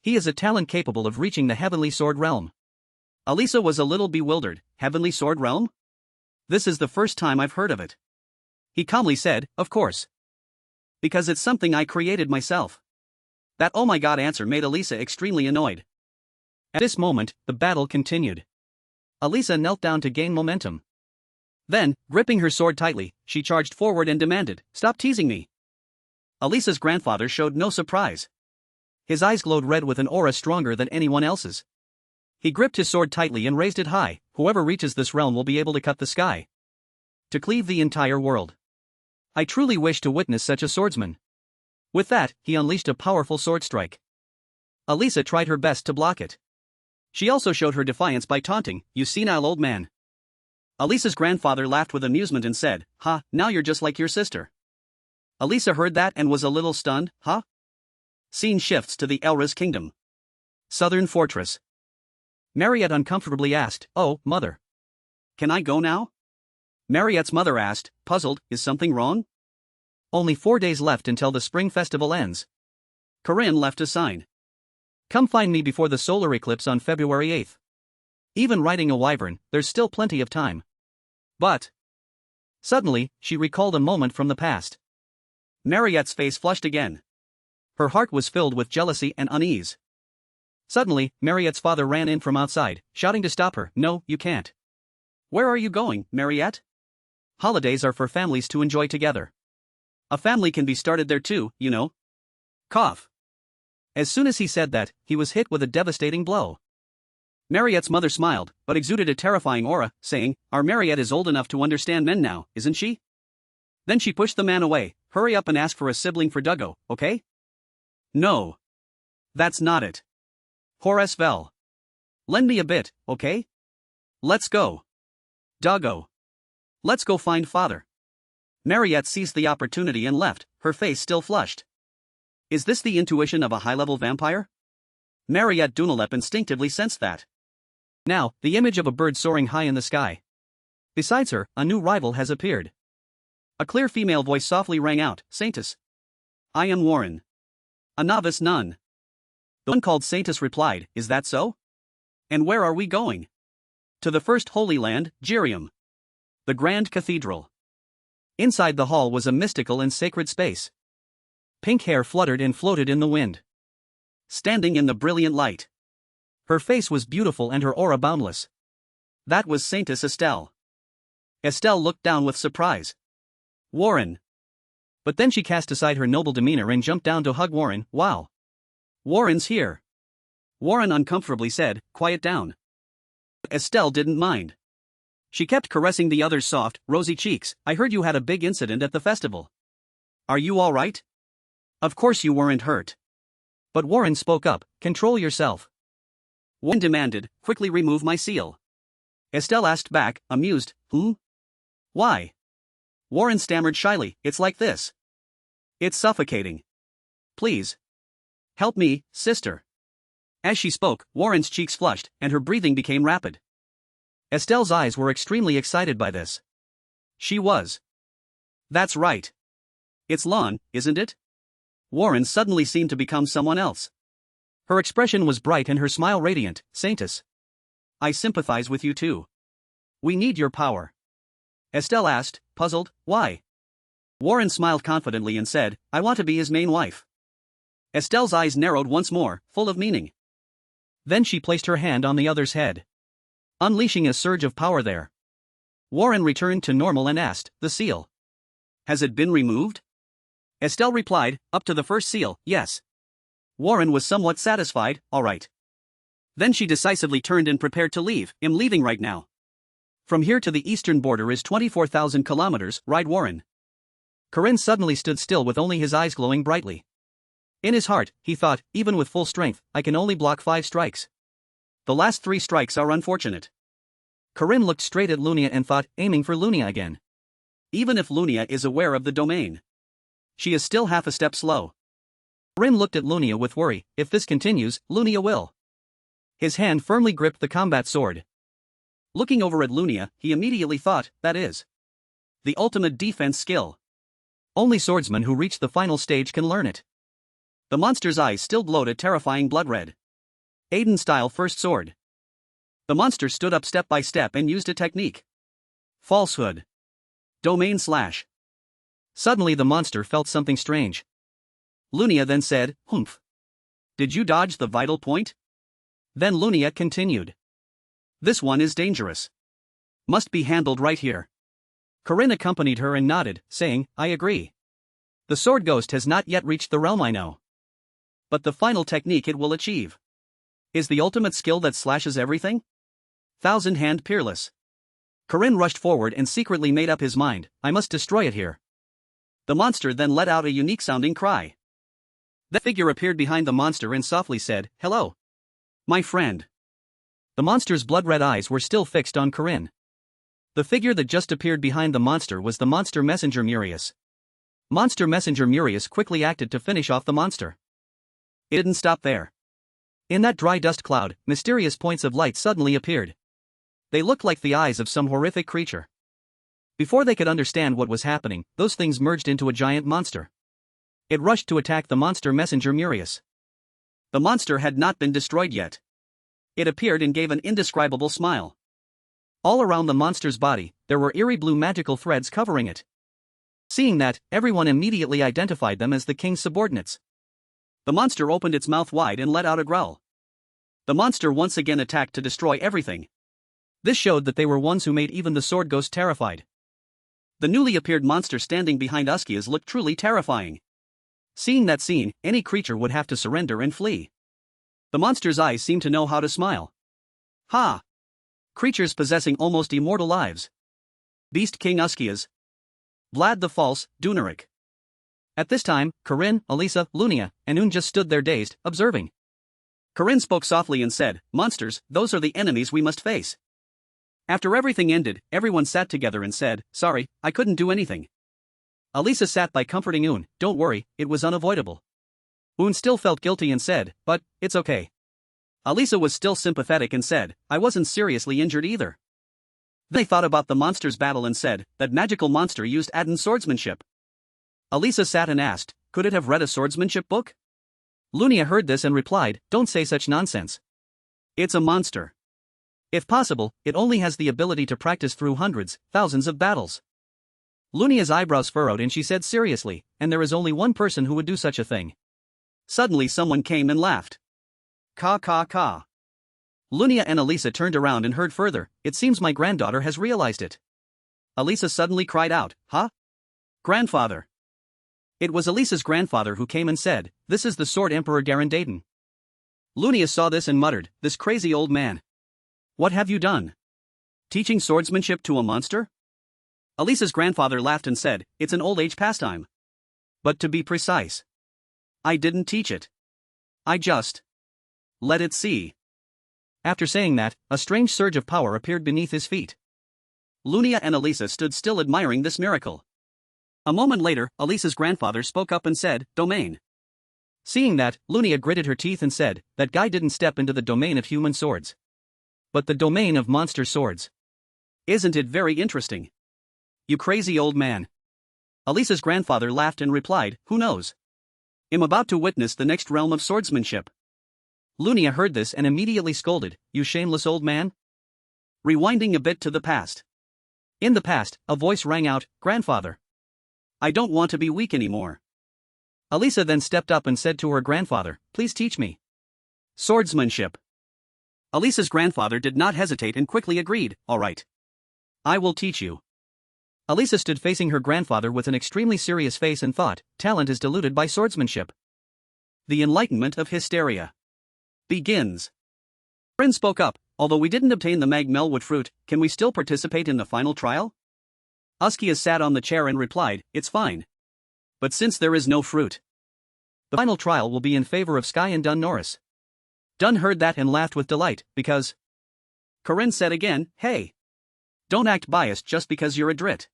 He is a talent capable of reaching the heavenly sword realm. Alisa was a little bewildered, heavenly sword realm? This is the first time I've heard of it. He calmly said, of course. Because it's something I created myself. That oh my god answer made Alisa extremely annoyed. At this moment, the battle continued. Alisa knelt down to gain momentum. Then, gripping her sword tightly, she charged forward and demanded, stop teasing me. Alisa's grandfather showed no surprise. His eyes glowed red with an aura stronger than anyone else's. He gripped his sword tightly and raised it high, whoever reaches this realm will be able to cut the sky. To cleave the entire world. I truly wish to witness such a swordsman. With that, he unleashed a powerful sword strike. Alisa tried her best to block it. She also showed her defiance by taunting, you senile old man. Alisa's grandfather laughed with amusement and said, ha, now you're just like your sister. Alisa heard that and was a little stunned, huh? Scene shifts to the Elra's kingdom. Southern fortress. Marriott uncomfortably asked, oh, mother. Can I go now? Marriott's mother asked, puzzled, is something wrong? Only 4 days left until the spring festival ends. Corinne left a sign. Come find me before the solar eclipse on February 8th. Even riding a wyvern, there's still plenty of time. But. Suddenly, she recalled a moment from the past. Marriott's face flushed again. Her heart was filled with jealousy and unease. Suddenly, Marriott's father ran in from outside, shouting to stop her, no, you can't. Where are you going, Marriott? Holidays are for families to enjoy together. A family can be started there too, you know. Cough. As soon as he said that, he was hit with a devastating blow. Marriott's mother smiled, but exuded a terrifying aura, saying, our Marriott is old enough to understand men now, isn't she? Then she pushed the man away, hurry up and ask for a sibling for Duggo, okay? No. That's not it. Horace Vel. Lend me a bit, okay? Let's go. Duggo. Let's go find father. Marriott seized the opportunity and left, her face still flushed. Is this the intuition of a high-level vampire? Marriott Dunalep instinctively sensed that. Now, the image of a bird soaring high in the sky. Besides her, a new rival has appeared. A clear female voice softly rang out, Saintus. I am Warren. A novice nun. The one called Saintus replied, is that so? And where are we going? To the first holy land, Girium. The Grand Cathedral. Inside the hall was a mystical and sacred space. Pink hair fluttered and floated in the wind. Standing in the brilliant light. Her face was beautiful and her aura boundless. That was Saintess Estelle. Estelle looked down with surprise. Warren. But then she cast aside her noble demeanor and jumped down to hug Warren, wow. Warren's here. Warren uncomfortably said, quiet down. Estelle didn't mind. She kept caressing the other's soft, rosy cheeks. I heard you had a big incident at the festival. Are you all right? Of course you weren't hurt. But Warren spoke up, control yourself. Warren demanded, quickly remove my seal. Estelle asked back, amused, Why? Warren stammered shyly, it's like this. It's suffocating. Please. Help me, sister. As she spoke, Warren's cheeks flushed, and her breathing became rapid. Estelle's eyes were extremely excited by this. She was. That's right. It's Lon, isn't it? Warren suddenly seemed to become someone else. Her expression was bright and her smile radiant. Saintess. I sympathize with you too. We need your power. Estelle asked, puzzled, why? Warren smiled confidently and said, I want to be his main wife. Estelle's eyes narrowed once more, full of meaning. Then she placed her hand on the other's head, unleashing a surge of power there. Warren returned to normal and asked, the seal. Has it been removed? Estelle replied, up to the first seal, yes. Warren was somewhat satisfied, all right. Then she decisively turned and prepared to leave. I'm leaving right now. From here to the eastern border is 24,000 kilometers, right Warren? Corinne suddenly stood still with only his eyes glowing brightly. In his heart, he thought, even with full strength, I can only block 5 strikes. The last 3 strikes are unfortunate. Corinne looked straight at Lunia and thought, aiming for Lunia again. Even if Lunia is aware of the domain, she is still half a step slow. Corinne looked at Lunia with worry, if this continues, Lunia will. His hand firmly gripped the combat sword. Looking over at Lunia, he immediately thought, that is the ultimate defense skill. Only swordsmen who reach the final stage can learn it. The monster's eyes still glowed a terrifying blood red. Aiden-style first sword. The monster stood up step by step and used a technique. Falsehood. Domain slash. Suddenly the monster felt something strange. Lunia then said, humph. Did you dodge the vital point? Then Lunia continued. This one is dangerous. Must be handled right here. Corinne accompanied her and nodded, saying, I agree. The sword ghost has not yet reached the realm I know. But the final technique it will achieve is the ultimate skill that slashes everything? Thousand Hand Peerless. Corinne rushed forward and secretly made up his mind, I must destroy it here. The monster then let out a unique-sounding cry. The figure appeared behind the monster and softly said, hello. My friend. The monster's blood-red eyes were still fixed on Corinne. The figure that just appeared behind the monster was the monster messenger Murius. Monster messenger Murius quickly acted to finish off the monster. It didn't stop there. In that dry dust cloud, mysterious points of light suddenly appeared. They looked like the eyes of some horrific creature. Before they could understand what was happening, those things merged into a giant monster. It rushed to attack the monster messenger Murius. The monster had not been destroyed yet. It appeared and gave an indescribable smile. All around the monster's body, there were eerie blue magical threads covering it. Seeing that, everyone immediately identified them as the king's subordinates. The monster opened its mouth wide and let out a growl. The monster once again attacked to destroy everything. This showed that they were ones who made even the sword ghost terrified. The newly appeared monster standing behind Uskias looked truly terrifying. Seeing that scene, any creature would have to surrender and flee. The monster's eyes seemed to know how to smile. Ha! Creatures possessing almost immortal lives. Beast King Uskias. Vlad the False, Duneric. At this time, Corinne, Alisa, Lunia, and Un just stood there dazed, observing. Corinne spoke softly and said, monsters, those are the enemies we must face. After everything ended, everyone sat together and said, sorry, I couldn't do anything. Alisa sat by comforting Un, don't worry, it was unavoidable. Un still felt guilty and said, but, it's okay. Alisa was still sympathetic and said, I wasn't seriously injured either. They thought about the monster's battle and said, that magical monster used Aden's swordsmanship. Alisa sat and asked, could it have read a swordsmanship book? Lunia heard this and replied, don't say such nonsense. It's a monster. If possible, it only has the ability to practice through hundreds, thousands of battles. Lunia's eyebrows furrowed and she said seriously, and there is only one person who would do such a thing. Suddenly someone came and laughed. Ka ka ka. Lunia and Alisa turned around and heard further, it seems my granddaughter has realized it. Alisa suddenly cried out, huh? Grandfather. It was Alisa's grandfather who came and said, this is the Sword Emperor Garandaden. Lunia saw this and muttered, this crazy old man. What have you done? Teaching swordsmanship to a monster? Alisa's grandfather laughed and said, it's an old age pastime. But to be precise, I didn't teach it. I just let it see. After saying that, a strange surge of power appeared beneath his feet. Lunia and Alisa stood still admiring this miracle. A moment later, Alisa's grandfather spoke up and said, "Domain." Seeing that, Lunia gritted her teeth and said, "That guy didn't step into the domain of human swords, but the domain of monster swords. Isn't it very interesting? You crazy old man." Alisa's grandfather laughed and replied, "Who knows? I'm about to witness the next realm of swordsmanship." Lunia heard this and immediately scolded, "You shameless old man." Rewinding a bit to the past. In the past, a voice rang out, "Grandfather, I don't want to be weak anymore." Alisa then stepped up and said to her grandfather, "Please teach me swordsmanship." Alisa's grandfather did not hesitate and quickly agreed, "All right. I will teach you." Alisa stood facing her grandfather with an extremely serious face and thought, talent is diluted by swordsmanship. The enlightenment of hysteria begins. Corinne spoke up, "Although we didn't obtain the Melwood fruit, can we still participate in the final trial?" Askia sat on the chair and replied, "It's fine. But since there is no fruit, the final trial will be in favor of Sky and Dunn Norris." Dunn heard that and laughed with delight, because Corinne said again, "Hey, don't act biased just because you're a Drit.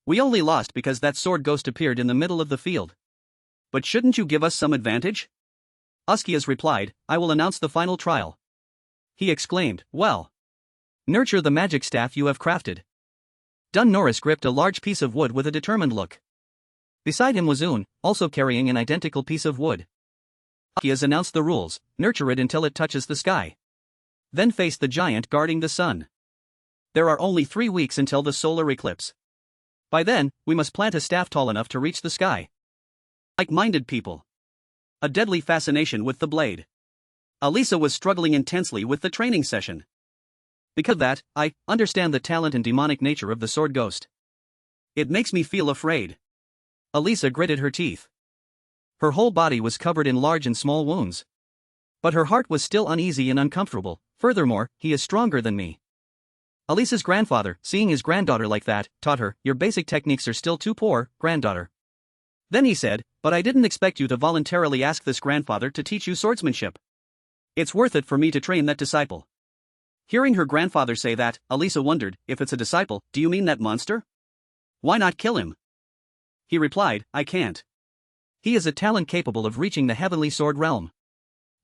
We only lost because that sword ghost appeared in the middle of the field. But shouldn't you give us some advantage?" Askias replied, "I will announce the final trial." He exclaimed, "Well, nurture the magic staff you have crafted." Dunn Norris gripped a large piece of wood with a determined look. Beside him was Un, also carrying an identical piece of wood. Askias announced the rules: nurture it until it touches the sky. Then face the giant guarding the sun. There are only 3 weeks until the solar eclipse. By then, we must plant a staff tall enough to reach the sky. Like-minded people. A deadly fascination with the blade. Alisa was struggling intensely with the training session. Because of that, I understand the talent and demonic nature of the sword ghost. It makes me feel afraid. Alisa gritted her teeth. Her whole body was covered in large and small wounds. But her heart was still uneasy and uncomfortable. Furthermore, he is stronger than me. Alisa's grandfather, seeing his granddaughter like that, taught her, "Your basic techniques are still too poor, granddaughter." Then he said, "But I didn't expect you to voluntarily ask this grandfather to teach you swordsmanship. It's worth it for me to train that disciple." Hearing her grandfather say that, Alisa wondered, "If it's a disciple, do you mean that monster? Why not kill him?" He replied, "I can't. He is a talent capable of reaching the heavenly sword realm."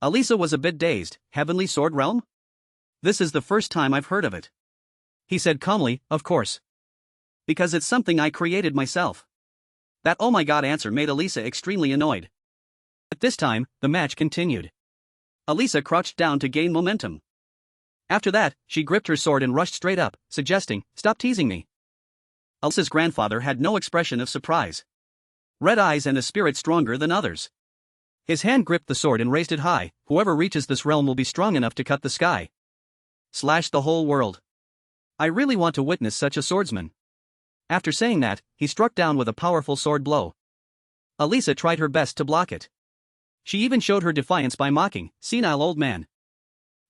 Alisa was a bit dazed. Heavenly sword realm? This is the first time I've heard of it. He said calmly, "Of course. Because it's something I created myself." That "oh my god" answer made Alisa extremely annoyed. At this time, the match continued. Alisa crouched down to gain momentum. After that, she gripped her sword and rushed straight up, suggesting, "Stop teasing me." Alisa's grandfather had no expression of surprise. Red eyes and a spirit stronger than others. His hand gripped the sword and raised it high. "Whoever reaches this realm will be strong enough to cut the sky. Slash the whole world. I really want to witness such a swordsman." After saying that, he struck down with a powerful sword blow. Alisa tried her best to block it. She even showed her defiance by mocking, "Senile old man."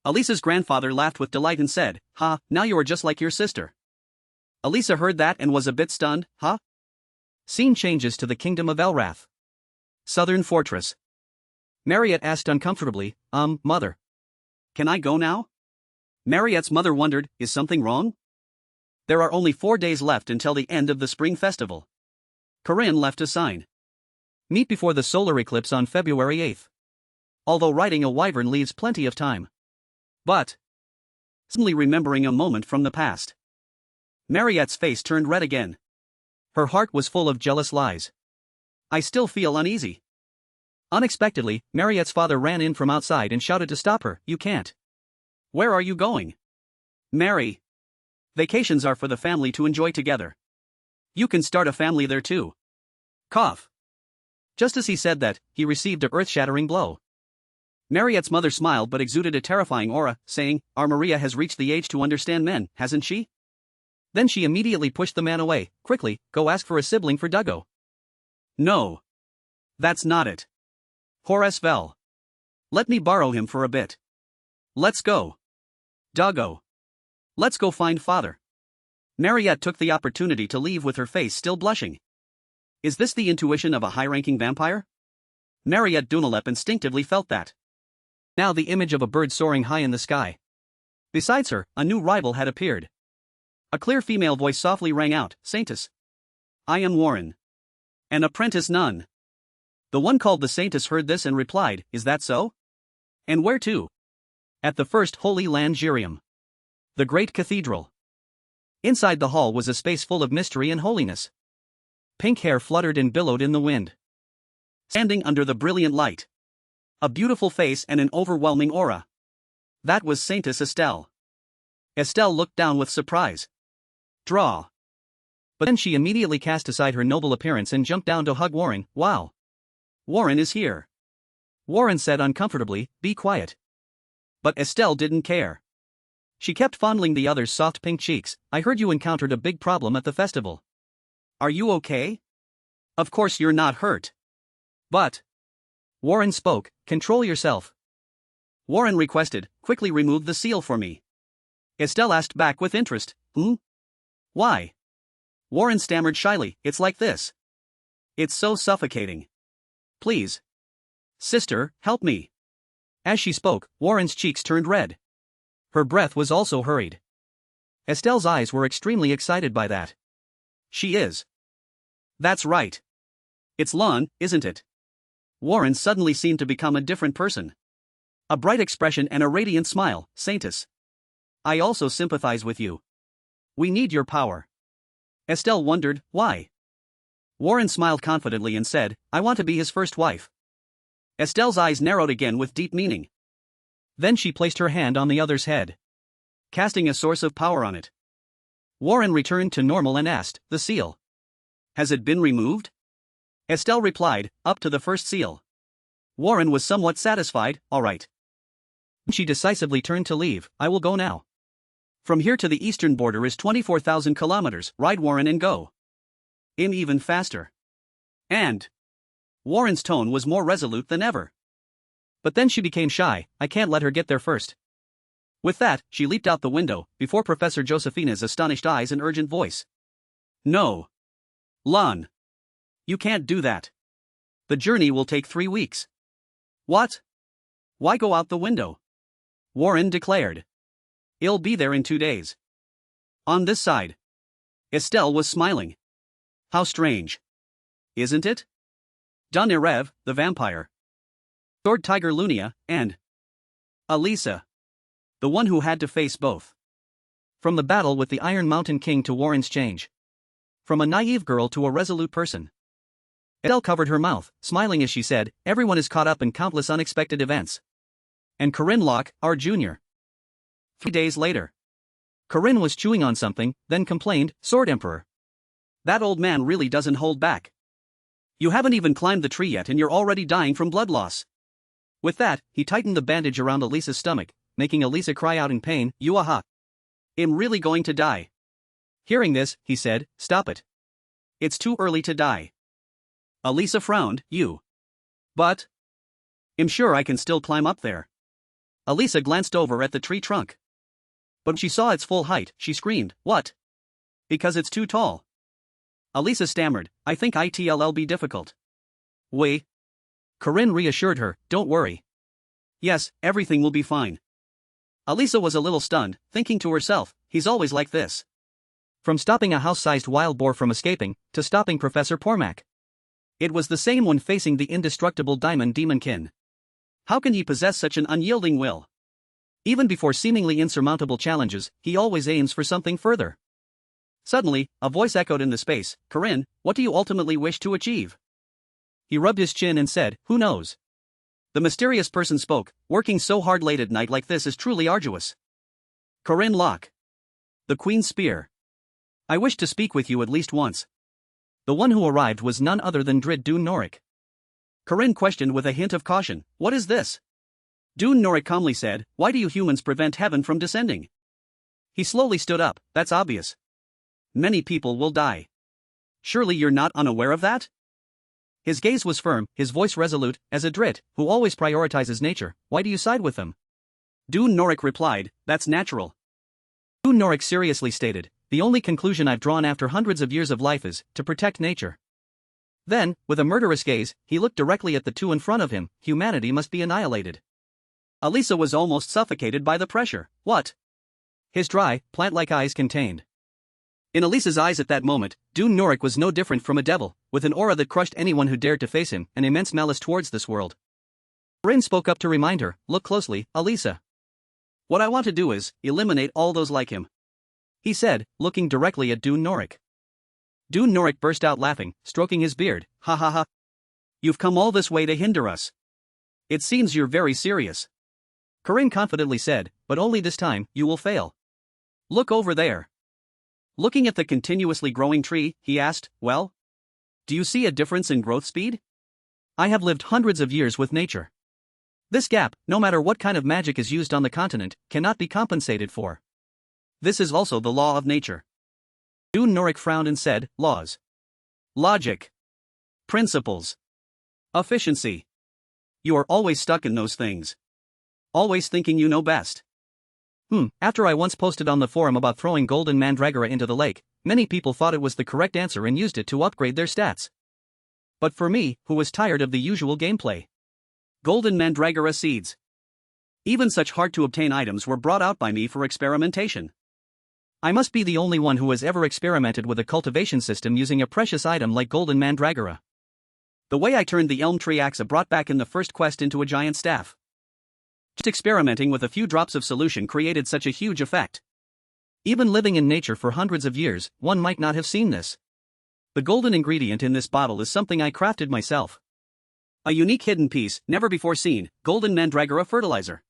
Alisa's grandfather laughed with delight and said, "Ha, now you are just like your sister." Alisa heard that and was a bit stunned. "Huh?" Scene changes to the kingdom of Elrath. Southern Fortress. Marriott asked uncomfortably, Mother, can I go now?" Marriott's mother wondered, "Is something wrong?" There are only 4 days left until the end of the spring festival. Corinne left a sign. Meet before the solar eclipse on February 8th. Although riding a wyvern leaves plenty of time. But, suddenly remembering a moment from the past, Marriott's face turned red again. Her heart was full of jealous lies. "I still feel uneasy." Unexpectedly, Marriott's father ran in from outside and shouted to stop her, "You can't." "Where are you going?" "Mary. Vacations are for the family to enjoy together. You can start a family there too." Cough. Just as he said that, he received a earth-shattering blow. Marriott's mother smiled but exuded a terrifying aura, saying, "Our Maria has reached the age to understand men, hasn't she?" Then she immediately pushed the man away. "Quickly, go ask for a sibling for Duggo." "No. That's not it. Horace Vell. Let me borrow him for a bit. Let's go. Duggo. Let's go find father." Marriott took the opportunity to leave with her face still blushing. Is this the intuition of a high-ranking vampire? Marriott Dunalep instinctively felt that. Now the image of a bird soaring high in the sky. Besides her, a new rival had appeared. A clear female voice softly rang out, Saintess. I am Warren. An apprentice nun. The one called the Saintess heard this and replied, Is that so? And where to? At the first Holy Land Girium. The great cathedral. Inside the hall was a space full of mystery and holiness. Pink hair fluttered and billowed in the wind. Standing under the brilliant light. A beautiful face and an overwhelming aura. That was Saintess Estelle. Estelle looked down with surprise. Draw. But then she immediately cast aside her noble appearance and jumped down to hug Warren. Wow. Warren is here. Warren said uncomfortably, Be quiet. But Estelle didn't care. She kept fondling the other's soft pink cheeks. I heard you encountered a big problem at the festival. Are you okay? Of course you're not hurt. But. Warren spoke, Control yourself. Warren requested, Quickly remove the seal for me. Estelle asked back with interest, Why? Warren stammered shyly, It's like this. It's so suffocating. Please. Sister, help me. As she spoke, Warren's cheeks turned red. Her breath was also hurried. Estelle's eyes were extremely excited by that. She is. That's right. It's Lon, isn't it? Warren suddenly seemed to become a different person. A bright expression and a radiant smile, Saintess. I also sympathize with you. We need your power. Estelle wondered, why? Warren smiled confidently and said, I want to be his first wife. Estelle's eyes narrowed again with deep meaning. Then she placed her hand on the other's head, casting a source of power on it. Warren returned to normal and asked, The seal. Has it been removed? Estelle replied, Up to the first seal. Warren was somewhat satisfied, All right. She decisively turned to leave, I will go now. From here to the eastern border is 24,000 kilometers, ride Warren and go. In even faster. And. Warren's tone was more resolute than ever. But then she became shy, I can't let her get there first. With that, she leaped out the window, before Professor Josephina's astonished eyes and urgent voice. No. Lon. You can't do that. The journey will take 3 weeks. What? Why go out the window? Warren declared. I'll be there in 2 days. On this side. Estelle was smiling. How strange. Isn't it? Dun Erev, the vampire. Sword Tiger Lunia, and Alisa. The one who had to face both. From the battle with the Iron Mountain King to Warren's change. From a naive girl to a resolute person. Estelle covered her mouth, smiling as she said, Everyone is caught up in countless unexpected events. And Corinne Locke, our junior. 3 days later. Corinne was chewing on something, then complained, Sword Emperor. That old man really doesn't hold back. You haven't even climbed the tree yet and you're already dying from blood loss. With that, he tightened the bandage around Alisa's stomach, making Alisa cry out in pain, Yuaha. I'm really going to die. Hearing this, he said, Stop it. It's too early to die. Alisa frowned, You. But. I'm sure I can still climb up there. Alisa glanced over at the tree trunk. But when she saw its full height, she screamed, What? Because it's too tall. Alisa stammered, I think it'll be difficult. Wait. Corinne reassured her, Don't worry. Yes, everything will be fine. Alisa was a little stunned, thinking to herself, He's always like this. From stopping a house-sized wild boar from escaping, to stopping Professor Pormac. It was the same when facing the indestructible Diamond Demonkin. How can he possess such an unyielding will? Even before seemingly insurmountable challenges, he always aims for something further. Suddenly, a voice echoed in the space, Corinne, what do you ultimately wish to achieve? He rubbed his chin and said, Who knows? The mysterious person spoke, Working so hard late at night like this is truly arduous. Corinne Locke. The Queen's Spear. I wished to speak with you at least once. The one who arrived was none other than Drid Dun Norik. Corinne questioned with a hint of caution, What is this? Dun Norik calmly said, Why do you humans prevent heaven from descending? He slowly stood up, That's obvious. Many people will die. Surely you're not unaware of that? His gaze was firm, his voice resolute, as a Drit, who always prioritizes nature, why do you side with them? Dun Norik replied, That's natural. Dun Norik seriously stated, The only conclusion I've drawn after hundreds of years of life is, to protect nature. Then, with a murderous gaze, he looked directly at the two in front of him, humanity must be annihilated. Alisa was almost suffocated by the pressure, What? His dry, plant-like eyes contained. In Alisa's eyes at that moment, Dune Norik was no different from a devil, with an aura that crushed anyone who dared to face him, and immense malice towards this world. Corinne spoke up to remind her, look closely, Alisa. What I want to do is, eliminate all those like him, he said, looking directly at Dune Norik. Dune Norik burst out laughing, stroking his beard, ha ha ha. You've come all this way to hinder us. It seems you're very serious. Corinne confidently said, but only this time, you will fail. Look over there. Looking at the continuously growing tree, he asked, well? Do you see a difference in growth speed? I have lived hundreds of years with nature. This gap, no matter what kind of magic is used on the continent, cannot be compensated for. This is also the law of nature. Dune Norik frowned and said, laws. Logic. Principles. Efficiency. You are always stuck in those things. Always thinking you know best. After I once posted on the forum about throwing golden mandragora into the lake, many people thought it was the correct answer and used it to upgrade their stats. But for me, who was tired of the usual gameplay. Golden mandragora seeds. Even such hard-to-obtain items were brought out by me for experimentation. I must be the only one who has ever experimented with a cultivation system using a precious item like golden mandragora. The way I turned the elm tree axe I brought back in the first quest into a giant staff. Just experimenting with a few drops of solution created such a huge effect. Even living in nature for hundreds of years, one might not have seen this. The golden ingredient in this bottle is something I crafted myself. A unique hidden piece, never before seen, golden mandragora fertilizer.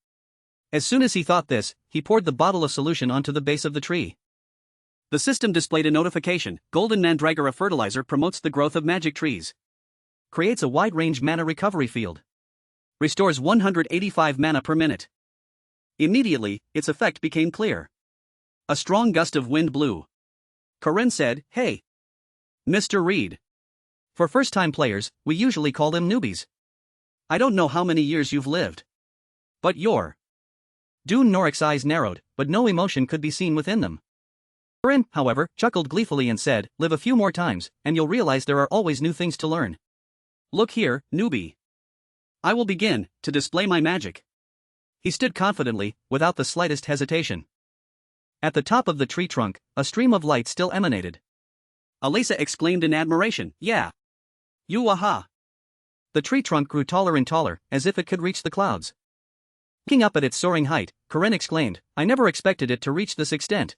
As soon as he thought this, he poured the bottle of solution onto the base of the tree. The system displayed a notification, golden mandragora fertilizer promotes the growth of magic trees. Creates a wide-range mana recovery field. Restores 185 mana per minute. Immediately, its effect became clear. A strong gust of wind blew. Corinne said, hey, Mr. Reed. For first-time players, we usually call them newbies. I don't know how many years you've lived. But you're. Dune Norik's eyes narrowed, but no emotion could be seen within them. Corinne, however, chuckled gleefully and said, live a few more times, and you'll realize there are always new things to learn. Look here, newbie. I will begin to display my magic. He stood confidently, without the slightest hesitation. At the top of the tree trunk, a stream of light still emanated. Alisa exclaimed in admiration, yeah. You aha. The tree trunk grew taller and taller, as if it could reach the clouds. Looking up at its soaring height, Corinne exclaimed, I never expected it to reach this extent.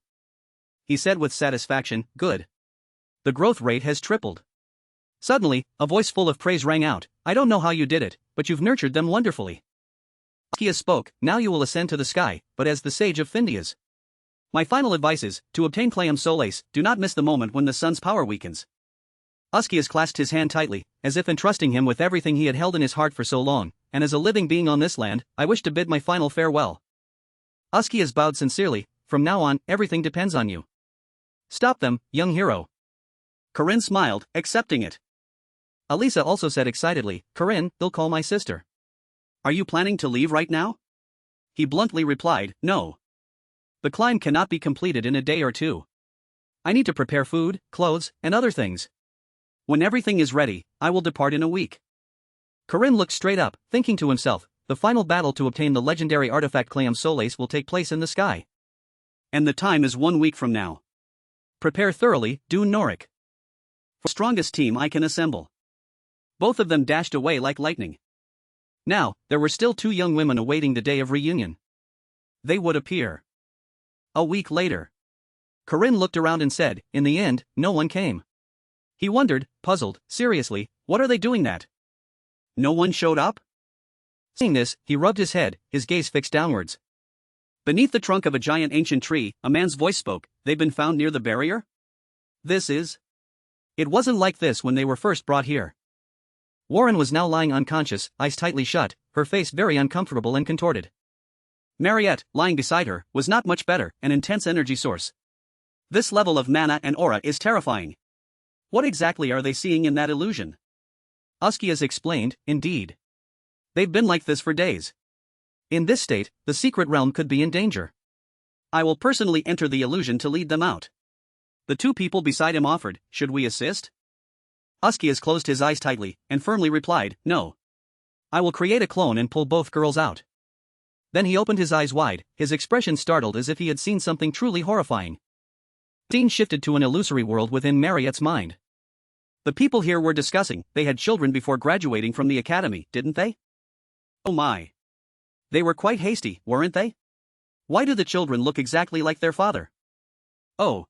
He said with satisfaction, good. The growth rate has tripled. Suddenly, a voice full of praise rang out, I don't know how you did it, but you've nurtured them wonderfully. Askia spoke, now you will ascend to the sky, but as the sage of Findias. My final advice is, to obtain Clayam Solace, do not miss the moment when the sun's power weakens. Askias clasped his hand tightly, as if entrusting him with everything he had held in his heart for so long, and as a living being on this land, I wish to bid my final farewell. Askias bowed sincerely, from now on, everything depends on you. Stop them, young hero. Corinne smiled, accepting it. Alisa also said excitedly, Corinne, they'll call my sister. Are you planning to leave right now? He bluntly replied, no. The climb cannot be completed in a day or two. I need to prepare food, clothes, and other things. When everything is ready, I will depart in a week. Corinne looked straight up, thinking to himself, the final battle to obtain the legendary artifact Clayam Solace will take place in the sky. And the time is 1 week from now. Prepare thoroughly, Dune Norik. For the strongest team I can assemble. Both of them dashed away like lightning. Now, there were still 2 young women awaiting the day of reunion. They would appear. A week later. Corinne looked around and said, in the end, no one came. He wondered, puzzled, seriously, what are they doing that? No one showed up? Seeing this, he rubbed his head, his gaze fixed downwards. Beneath the trunk of a giant ancient tree, a man's voice spoke, they've been found near the barrier? This is. It wasn't like this when they were first brought here. Warren was now lying unconscious, eyes tightly shut, her face very uncomfortable and contorted. Marriott, lying beside her, was not much better, an intense energy source. This level of mana and aura is terrifying. What exactly are they seeing in that illusion? Askias explained, indeed. They've been like this for days. In this state, the secret realm could be in danger. I will personally enter the illusion to lead them out. The 2 people beside him offered, should we assist? Askias closed his eyes tightly, and firmly replied, no. I will create a clone and pull both girls out. Then he opened his eyes wide, his expression startled as if he had seen something truly horrifying. Scene shifted to an illusory world within Marriott's mind. The people here were discussing, they had children before graduating from the academy, didn't they? Oh my. They were quite hasty, weren't they? Why do the children look exactly like their father? Oh.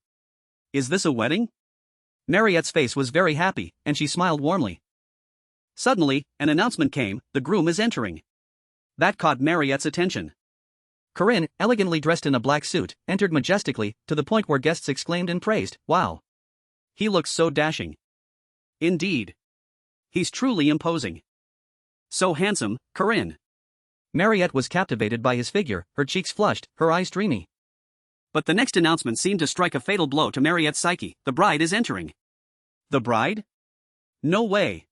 Is this a wedding? Marriott's face was very happy, and she smiled warmly. Suddenly, an announcement came, the groom is entering. That caught Marriott's attention. Corinne, elegantly dressed in a black suit, entered majestically, to the point where guests exclaimed and praised, wow. He looks so dashing. Indeed. He's truly imposing. So handsome, Corinne. Marriott was captivated by his figure, her cheeks flushed, her eyes dreamy. But the next announcement seemed to strike a fatal blow to Marriott's psyche, the bride is entering. The bride? No way.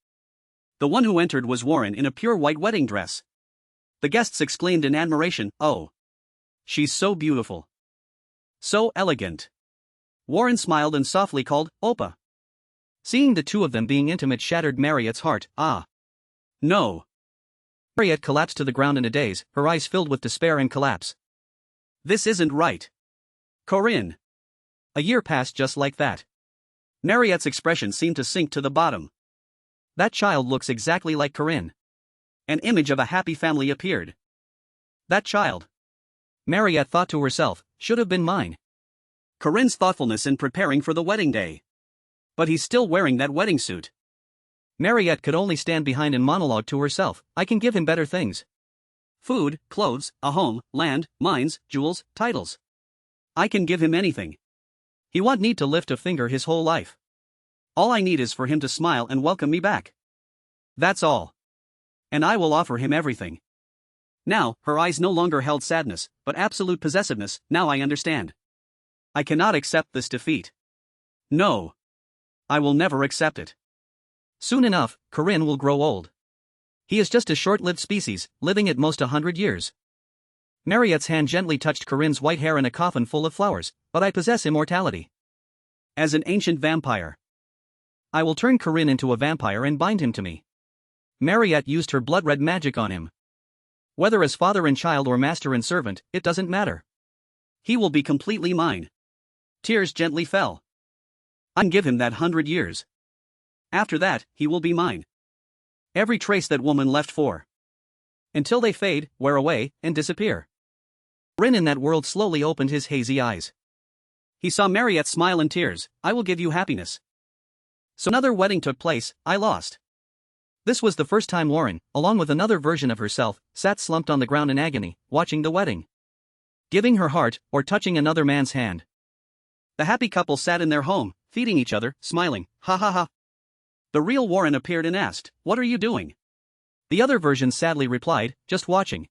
The one who entered was Warren in a pure white wedding dress. The guests exclaimed in admiration, oh. She's so beautiful. So elegant. Warren smiled and softly called, Oppa. Seeing the two of them being intimate shattered Marriott's heart, ah. No. Marriott collapsed to the ground in a daze, her eyes filled with despair and collapse. This isn't right. Corinne. A year passed just like that. Marriott's expression seemed to sink to the bottom. That child looks exactly like Corinne. An image of a happy family appeared. That child, Marriott thought to herself, should have been mine. Corinne's thoughtfulness in preparing for the wedding day. But he's still wearing that wedding suit. Marriott could only stand behind and monologue to herself, I can give him better things. Food, clothes, a home, land, mines, jewels, titles. I can give him anything. He won't need to lift a finger his whole life. All I need is for him to smile and welcome me back. That's all. And I will offer him everything. Now, her eyes no longer held sadness, but absolute possessiveness, now I understand. I cannot accept this defeat. No. I will never accept it. Soon enough, Corinne will grow old. He is just a short-lived species, living at most 100 years. Marriott's hand gently touched Corinne's white hair in a coffin full of flowers, but I possess immortality. As an ancient vampire. I will turn Corinne into a vampire and bind him to me. Marriott used her blood-red magic on him. Whether as father and child or master and servant, it doesn't matter. He will be completely mine. Tears gently fell. I can give him that 100 years. After that, he will be mine. Every trace that woman left for. Until they fade, wear away, and disappear. Corinne in that world slowly opened his hazy eyes. He saw Marriott smile and tears, I will give you happiness. So another wedding took place, I lost. This was the first time Warren, along with another version of herself, sat slumped on the ground in agony, watching the wedding. Giving her heart, or touching another man's hand. The happy couple sat in their home, feeding each other, smiling, ha ha ha. The real Warren appeared and asked, what are you doing? The other version sadly replied, just watching.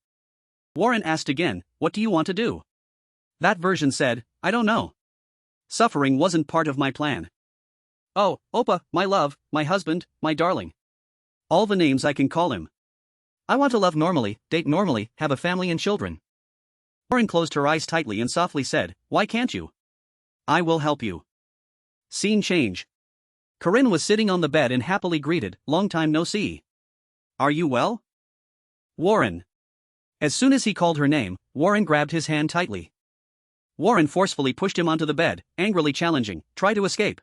Warren asked again, what do you want to do? That version said, I don't know. Suffering wasn't part of my plan. Oh, Oppa, my love, my husband, my darling. All the names I can call him. I want to love normally, date normally, have a family and children. Warren closed her eyes tightly and softly said, why can't you? I will help you. Scene change. Corinne was sitting on the bed and happily greeted, long time no see. Are you well? Warren. As soon as he called her name, Warren grabbed his hand tightly. Warren forcefully pushed him onto the bed, angrily challenging, try to escape.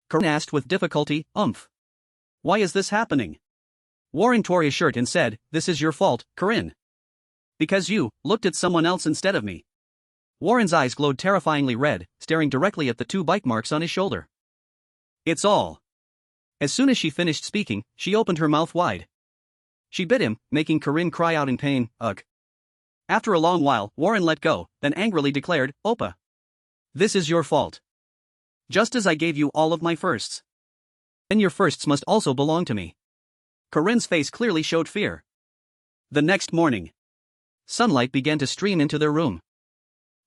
Corinne asked with difficulty, why is this happening? Warren tore his shirt and said, this is your fault, Corinne. Because you looked at someone else instead of me. Warren's eyes glowed terrifyingly red, staring directly at the 2 bite marks on his shoulder. It's all. As soon as she finished speaking, she opened her mouth wide. She bit him, making Corinne cry out in pain, ugh. After a long while, Warren let go, then angrily declared, Oppa. This is your fault. Just as I gave you all of my firsts. Then your firsts must also belong to me. Corinne's face clearly showed fear. The next morning. Sunlight began to stream into their room.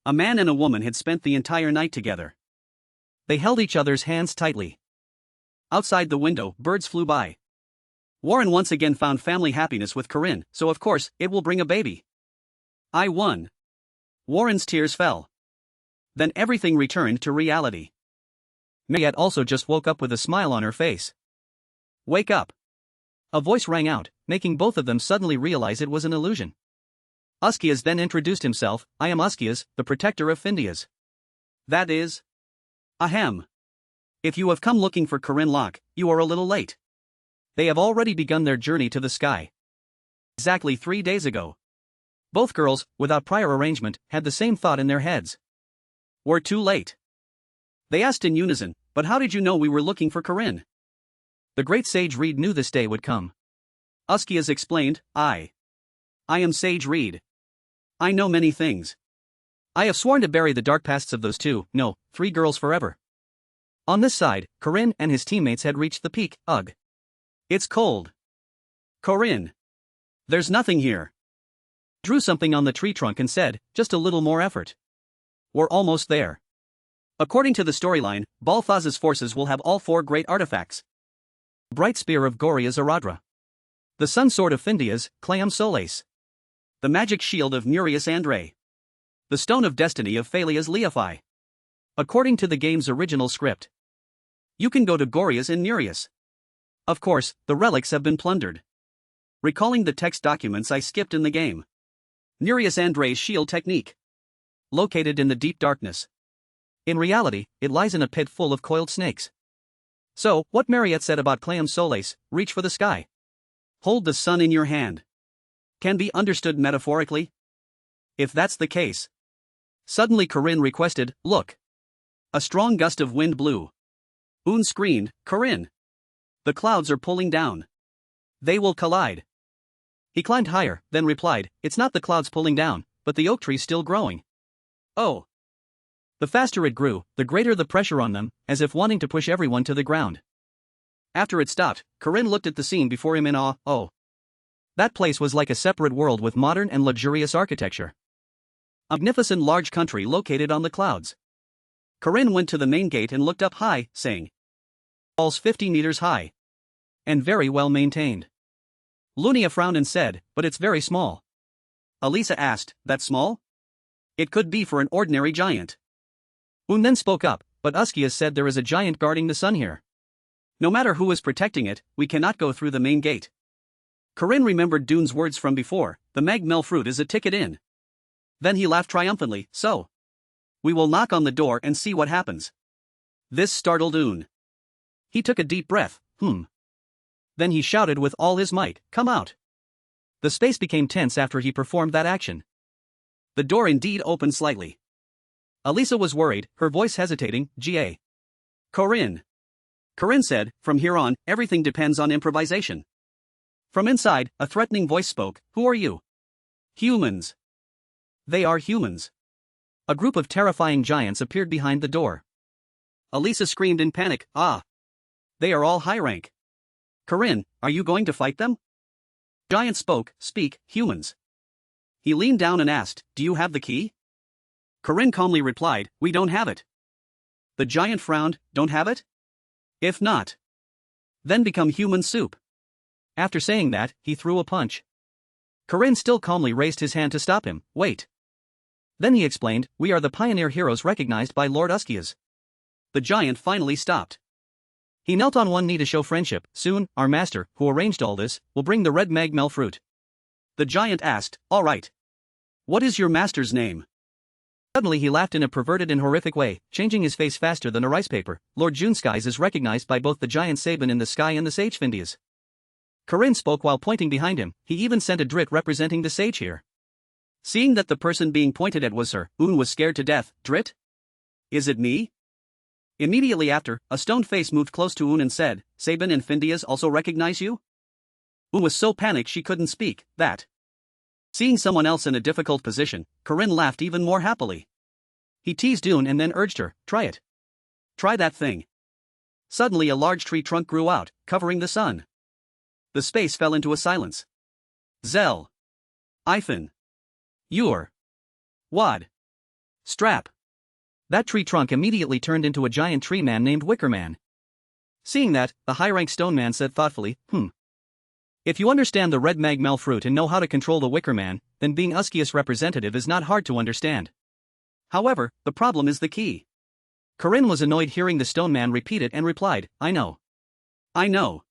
A man and a woman had spent the entire night together. They held each other's hands tightly. Outside the window, birds flew by. Warren once again found family happiness with Corinne, so of course, it will bring a baby. I won. Warren's tears fell. Then everything returned to reality. Marriott also just woke up with a smile on her face. Wake up. A voice rang out, making both of them suddenly realize it was an illusion. Uskias then introduced himself, I am Uskias, the protector of Findias. That is... Ahem. If you have come looking for Corinne Locke, you are a little late. They have already begun their journey to the sky. Exactly 3 days ago. Both girls, without prior arrangement, had the same thought in their heads. We're too late. They asked in unison, but how did you know we were looking for Corinne? The great sage Reed knew this day would come. Uskias explained, I am Sage Reed. I know many things. I have sworn to bury the dark pasts of those 3 girls forever. On this side, Corinne and his teammates had reached the peak. Ugh. It's cold. Corinne. There's nothing here. Drew something on the tree trunk and said, just a little more effort. We're almost there. According to the storyline, Balthaz's forces will have all 4 great artifacts. Bright Spear of Goria's Aradra. The Sun Sword of Findias, Clayam Solace. The Magic Shield of Nereus Andre. The Stone of Destiny of Phalia's Leophi. According to the game's original script, you can go to Goria's in Nereus. Of course, the relics have been plundered. Recalling the text documents I skipped in the game. Nereus Andre's shield technique. Located in the deep darkness. In reality, it lies in a pit full of coiled snakes. So, what Marriott said about Clayam Solace, reach for the sky. Hold the sun in your hand. Can be understood metaphorically? If that's the case. Suddenly Corinne requested, look. A strong gust of wind blew. Un screamed, Corinne. The clouds are pulling down. They will collide. He climbed higher, then replied, it's not the clouds pulling down, but the oak tree still growing. Oh. The faster it grew, the greater the pressure on them, as if wanting to push everyone to the ground. After it stopped, Corinne looked at the scene before him in awe. Oh. That place was like a separate world with modern and luxurious architecture. A magnificent large country located on the clouds. Corinne went to the main gate and looked up high, saying, walls 50 meters high. And very well maintained. Lunia frowned and said, but it's very small. Alisa asked, that small? It could be for an ordinary giant. Un then spoke up, but Uskias said there is a giant guarding the sun here. No matter who is protecting it, we cannot go through the main gate. Corinne remembered Dune's words from before, the Magmel fruit is a ticket in. Then he laughed triumphantly, so. We will knock on the door and see what happens. This startled Un. He took a deep breath, Then he shouted with all his might, come out. The space became tense after he performed that action. The door indeed opened slightly. Alisa was worried, her voice hesitating, Ga. Corinne. Corinne said, from here on, everything depends on improvisation. From inside, a threatening voice spoke, who are you? Humans. They are humans. A group of terrifying giants appeared behind the door. Alisa screamed in panic, ah. They are all high rank. Corinne, are you going to fight them? Giant spoke, speak, humans. He leaned down and asked, do you have the key? Corinne calmly replied, we don't have it. The giant frowned, don't have it? If not, then become human soup. After saying that, he threw a punch. Corinne still calmly raised his hand to stop him, wait. Then he explained, we are the pioneer heroes recognized by Lord Uskias. The giant finally stopped. He knelt on one knee to show friendship. Soon, our master, who arranged all this, will bring the red magmel fruit. The giant asked, all right. What is your master's name? Suddenly he laughed in a perverted and horrific way, changing his face faster than a rice paper. Lord Juneskies is recognized by both the giant Sabin in the sky and the sage Findias. Corinne spoke while pointing behind him, he even sent a Drit representing the sage here. Seeing that the person being pointed at was her, Un was scared to death. Drit? Is it me? Immediately after, a stone face moved close to Un and said, Sabin and Findias also recognize you? Un was so panicked she couldn't speak, that. Seeing someone else in a difficult position, Corinne laughed even more happily. He teased Un and then urged her, try it. Try that thing. Suddenly a large tree trunk grew out, covering the sun. The space fell into a silence. Zell. Ifin. Ur. Wad. Strap. That tree trunk immediately turned into a giant tree man named Wickerman. Seeing that, the high-rank stone man said thoughtfully, If you understand the red magmel fruit and know how to control the Wickerman, then being Uskias representative is not hard to understand. However, the problem is the key. Corinne was annoyed hearing the stone man repeat it and replied, I know. I know.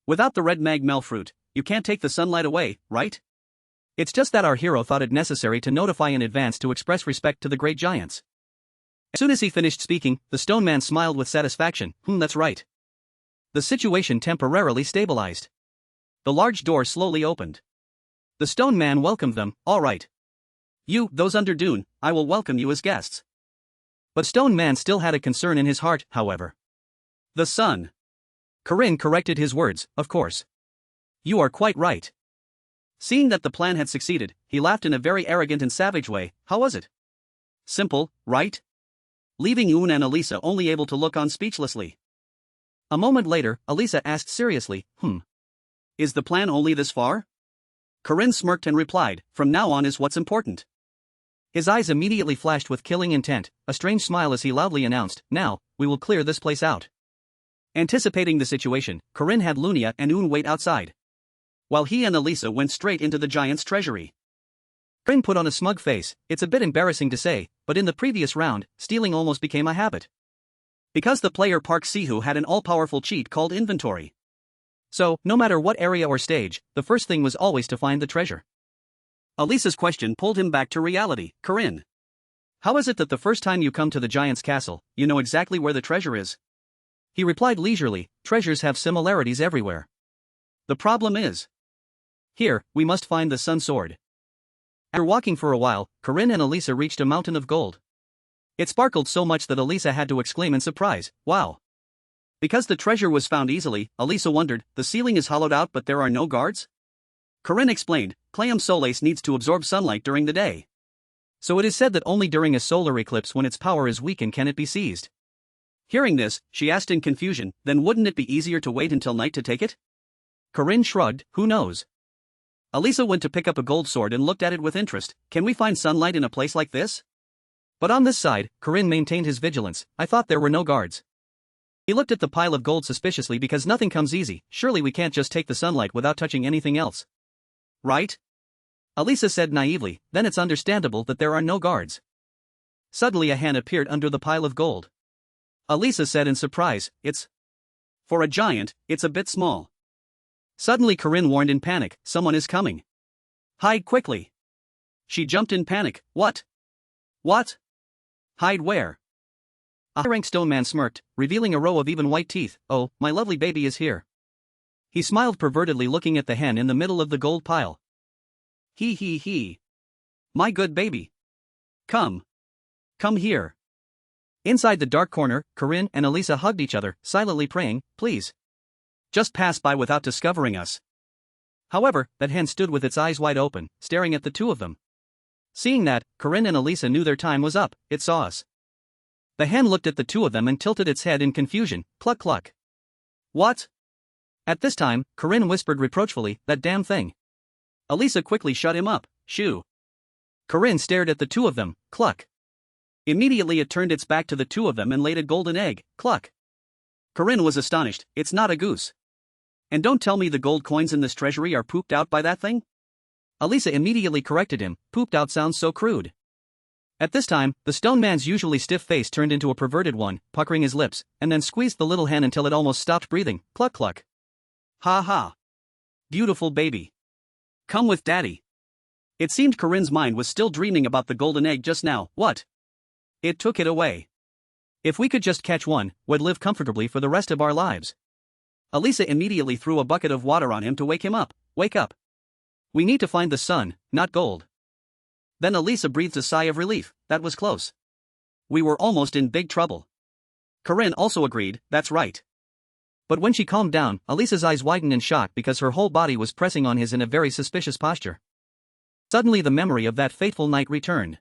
Without the red magmel fruit, you can't take the sunlight away, right? It's just that our hero thought it necessary to notify in advance to express respect to the great giants. As soon as he finished speaking, the stone man smiled with satisfaction. That's right. The situation temporarily stabilized. The large door slowly opened. The stone man welcomed them. All right. You, those under Dune, I will welcome you as guests. But stone man still had a concern in his heart, however. The sun. Corinne corrected his words, of course. You are quite right. Seeing that the plan had succeeded, he laughed in a very arrogant and savage way. How was it? Simple, right? Leaving Yoon and Alisa only able to look on speechlessly. A moment later, Alisa asked seriously, Is the plan only this far? Corinne smirked and replied, from now on is what's important. His eyes immediately flashed with killing intent, a strange smile as he loudly announced, now, we will clear this place out. Anticipating the situation, Corinne had Lunia and Yoon wait outside, while he and Alisa went straight into the giant's treasury. Corinne put on a smug face. It's a bit embarrassing to say, but in the previous round, stealing almost became a habit. Because the player Park Ciu had an all-powerful cheat called inventory. So, no matter what area or stage, the first thing was always to find the treasure. Alisa's question pulled him back to reality. Corinne, how is it that the first time you come to the giant's castle, you know exactly where the treasure is? He replied leisurely, treasures have similarities everywhere. The problem is, here, we must find the sun sword. After walking for a while, Corinne and Alisa reached a mountain of gold. It sparkled so much that Alisa had to exclaim in surprise, wow. Because the treasure was found easily, Alisa wondered, the ceiling is hollowed out but there are no guards? Corinne explained, Clayum Solace needs to absorb sunlight during the day. So it is said that only during a solar eclipse when its power is weakened can it be seized. Hearing this, she asked in confusion, then wouldn't it be easier to wait until night to take it? Corinne shrugged, who knows? Alisa went to pick up a gold sword and looked at it with interest. Can we find sunlight in a place like this? But on this side, Corinne maintained his vigilance. I thought there were no guards. He looked at the pile of gold suspiciously because nothing comes easy. Surely we can't just take the sunlight without touching anything else. Right? Alisa said naively, then it's understandable that there are no guards. Suddenly a hand appeared under the pile of gold. Alisa said in surprise, for a giant, it's a bit small. Suddenly Corinne warned in panic, someone is coming. Hide quickly. She jumped in panic, what? What? Hide where? A high-ranked stone man smirked, revealing a row of even white teeth. Oh, my lovely baby is here. He smiled pervertedly looking at the hen in the middle of the gold pile. He. My good baby. Come. Come here. Inside the dark corner, Corinne and Alisa hugged each other, silently praying, please. Just pass by without discovering us. However, that hen stood with its eyes wide open, staring at the two of them. Seeing that, Corinne and Alisa knew their time was up. It saw us. The hen looked at the two of them and tilted its head in confusion. Cluck cluck. What? At this time, Corinne whispered reproachfully, that damn thing. Alisa quickly shut him up. Shoo. Corinne stared at the two of them. Cluck. Immediately it turned its back to the two of them and laid a golden egg. Cluck. Corinne was astonished. It's not a goose. And don't tell me the gold coins in this treasury are pooped out by that thing? Alisa immediately corrected him. Pooped out sounds so crude. At this time, the stone man's usually stiff face turned into a perverted one, puckering his lips, and then squeezed the little hen until it almost stopped breathing. Cluck cluck. Ha ha. Beautiful baby. Come with daddy. It seemed Corinne's mind was still dreaming about the golden egg just now. What? It took it away. If we could just catch one, we'd live comfortably for the rest of our lives. Alisa immediately threw a bucket of water on him to wake him up. Wake up. We need to find the sun, not gold. Then Alisa breathed a sigh of relief. That was close. We were almost in big trouble. Corinne also agreed, that's right. But when she calmed down, Alisa's eyes widened in shock because her whole body was pressing on his in a very suspicious posture. Suddenly the memory of that fateful night returned.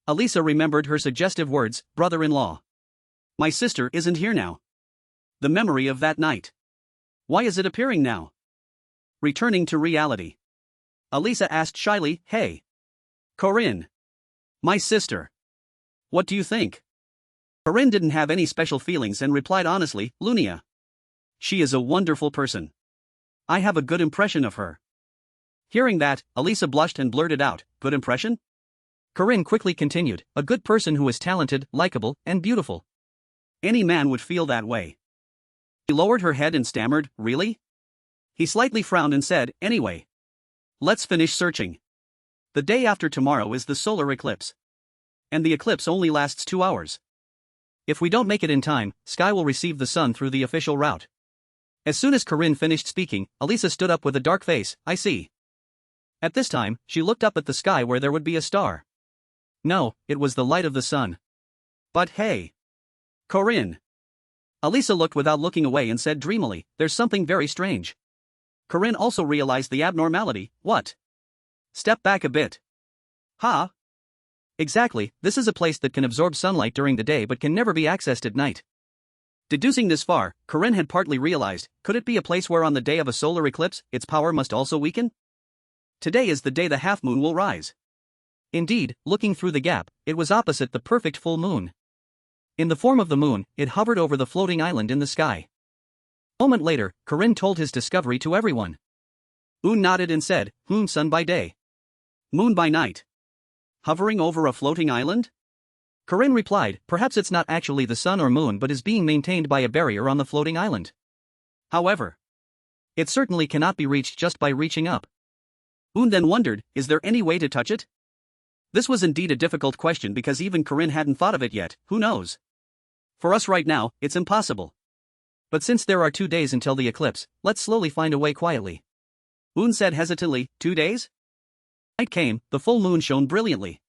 Alisa remembered her suggestive words, brother-in-law. My sister isn't here now. The memory of that night. Why is it appearing now? Returning to reality. Alisa asked shyly, hey. Corinne. My sister. What do you think? Corinne didn't have any special feelings and replied honestly, Lunia. She is a wonderful person. I have a good impression of her. Hearing that, Alisa blushed and blurted out, good impression? Corinne quickly continued, a good person who is talented, likable, and beautiful. Any man would feel that way. She lowered her head and stammered, really? He slightly frowned and said, anyway. Let's finish searching. The day after tomorrow is the solar eclipse. And the eclipse only lasts 2 hours. If we don't make it in time, Sky will receive the sun through the official route. As soon as Corinne finished speaking, Alisa stood up with a dark face. I see. At this time, she looked up at the sky where there would be a star. No, it was the light of the sun. But hey. Corinne. Alisa looked without looking away and said dreamily, there's something very strange. Corinne also realized the abnormality. What? Step back a bit. Huh? Exactly, this is a place that can absorb sunlight during the day but can never be accessed at night. Deducing this far, Corinne had partly realized, could it be a place where on the day of a solar eclipse, its power must also weaken? Today is the day the half-moon will rise. Indeed, looking through the gap, it was opposite the perfect full moon. In the form of the moon, it hovered over the floating island in the sky. A moment later, Corinne told his discovery to everyone. Un nodded and said, sun by day. Moon by night. Hovering over a floating island? Corinne replied, perhaps it's not actually the sun or moon but is being maintained by a barrier on the floating island. However, it certainly cannot be reached just by reaching up. Un then wondered, is there any way to touch it? This was indeed a difficult question because even Corinne hadn't thought of it yet, who knows? For us right now, it's impossible. But since there are 2 days until the eclipse, let's slowly find a way quietly. Un said hesitantly, 2 days? Night came, the full moon shone brilliantly.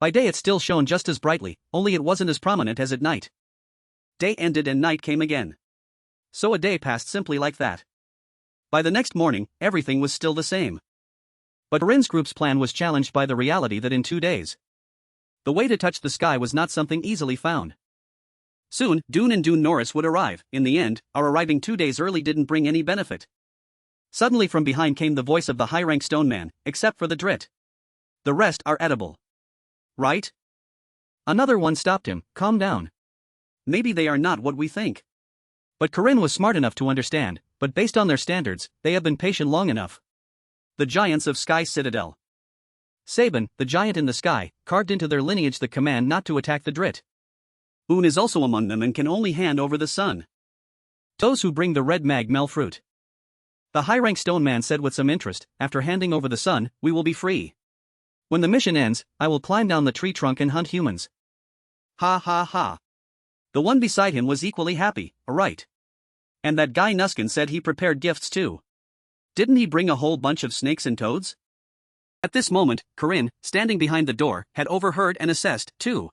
By day it still shone just as brightly, only it wasn't as prominent as at night. Day ended and night came again. So a day passed simply like that. By the next morning, everything was still the same. But Corinne's group's plan was challenged by the reality that in 2 days, the way to touch the sky was not something easily found. Soon, Dune and Dune Norris would arrive. In the end, our arriving 2 days early didn't bring any benefit. Suddenly from behind came the voice of the high-rank stone man, except for the drit. The rest are edible. Right? Another one stopped him, calm down. Maybe they are not what we think. But Corinne was smart enough to understand, but based on their standards, they have been patient long enough. The giants of Sky Citadel. Sabin, the giant in the sky, carved into their lineage the command not to attack the drit. Un is also among them and can only hand over the sun. Those who bring the red mag-mel fruit. The high-rank stone man said with some interest, after handing over the sun, we will be free. When the mission ends, I will climb down the tree trunk and hunt humans. Ha ha ha. The one beside him was equally happy, right. And that guy Nuskin said he prepared gifts too. Didn't he bring a whole bunch of snakes and toads? At this moment, Corinne, standing behind the door, had overheard and assessed, too.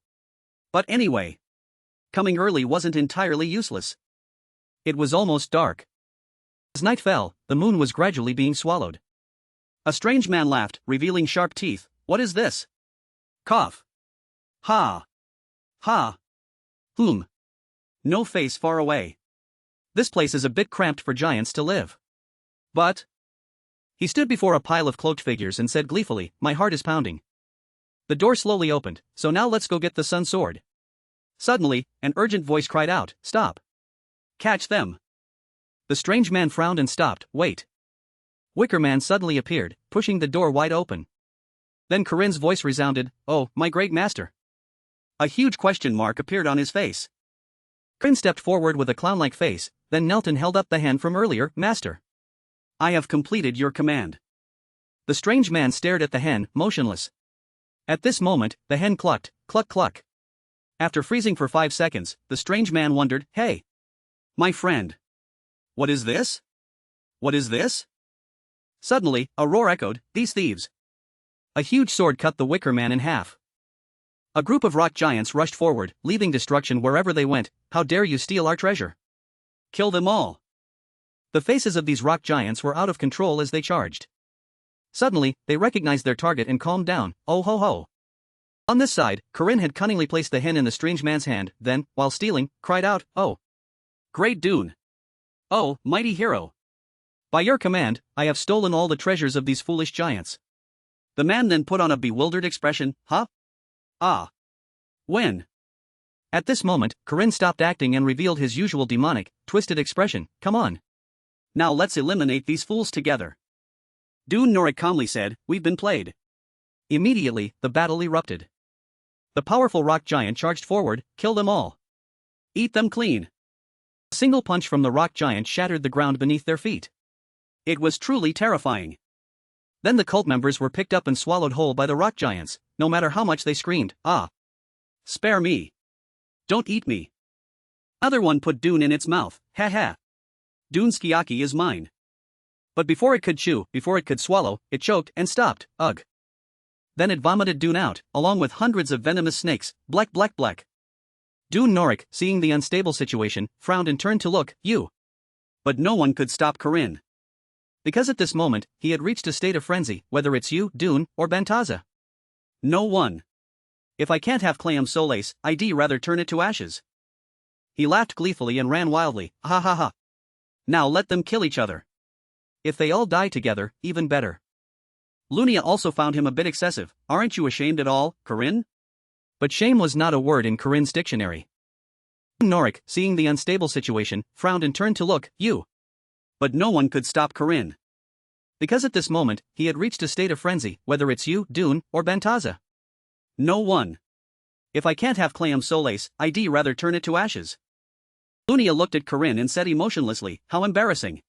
But anyway, coming early wasn't entirely useless. It was almost dark. As night fell, the moon was gradually being swallowed. A strange man laughed, revealing sharp teeth. What is this? Cough. Ha. Ha. No face far away. This place is a bit cramped for giants to live. But he stood before a pile of cloaked figures and said gleefully, my heart is pounding. The door slowly opened, so now let's go get the sun sword. Suddenly, an urgent voice cried out, stop. Catch them. The strange man frowned and stopped, wait. Wicker Man suddenly appeared, pushing the door wide open. Then Corinne's voice resounded, oh, my great master. A huge question mark appeared on his face. Corinne stepped forward with a clown-like face, then knelt and held up the hand from earlier, master. I have completed your command. The strange man stared at the hen, motionless. At this moment, the hen clucked, cluck cluck. After freezing for 5 seconds, the strange man wondered, hey. My friend. What is this? What is this? Suddenly, a roar echoed, these thieves. A huge sword cut the Wicker Man in half. A group of rock giants rushed forward, leaving destruction wherever they went. How dare you steal our treasure? Kill them all. The faces of these rock giants were out of control as they charged. Suddenly, they recognized their target and calmed down, oh ho ho. On this side, Corinne had cunningly placed the hen in the strange man's hand, then, while stealing, cried out, oh. Great Dune. Oh, mighty hero. By your command, I have stolen all the treasures of these foolish giants. The man then put on a bewildered expression, huh? Ah. When? At this moment, Corinne stopped acting and revealed his usual demonic, twisted expression, come on. Now let's eliminate these fools together. Dune Norik calmly said, we've been played. Immediately, the battle erupted. The powerful rock giant charged forward, kill them all. Eat them clean. A single punch from the rock giant shattered the ground beneath their feet. It was truly terrifying. Then the cult members were picked up and swallowed whole by the rock giants, no matter how much they screamed, ah! Spare me. Don't eat me. Other one put Dune in its mouth, ha ha. Dune's Kiyaki is mine. But before it could chew, before it could swallow, it choked and stopped, ugh. Then it vomited Dune out, along with hundreds of venomous snakes, black. Dune Norik, seeing the unstable situation, frowned and turned to look, you. But no one could stop Corinne. Because at this moment, he had reached a state of frenzy, whether it's you, Dune, or Bantaza. No one. If I can't have Clayam Solace, I'd rather turn it to ashes. He laughed gleefully and ran wildly, ha ha ha. Now let them kill each other. If they all die together, even better. Lunia also found him a bit excessive. Aren't you ashamed at all, Corinne? But shame was not a word in Corinne's dictionary. Norik, seeing the unstable situation, frowned and turned to look, you. But no one could stop Corinne. Because at this moment, he had reached a state of frenzy, whether it's you, Dune, or Bantaza. No one. If I can't have Clayam Solace, I'd rather turn it to ashes. Lunia looked at Corinne and said emotionlessly, how embarrassing.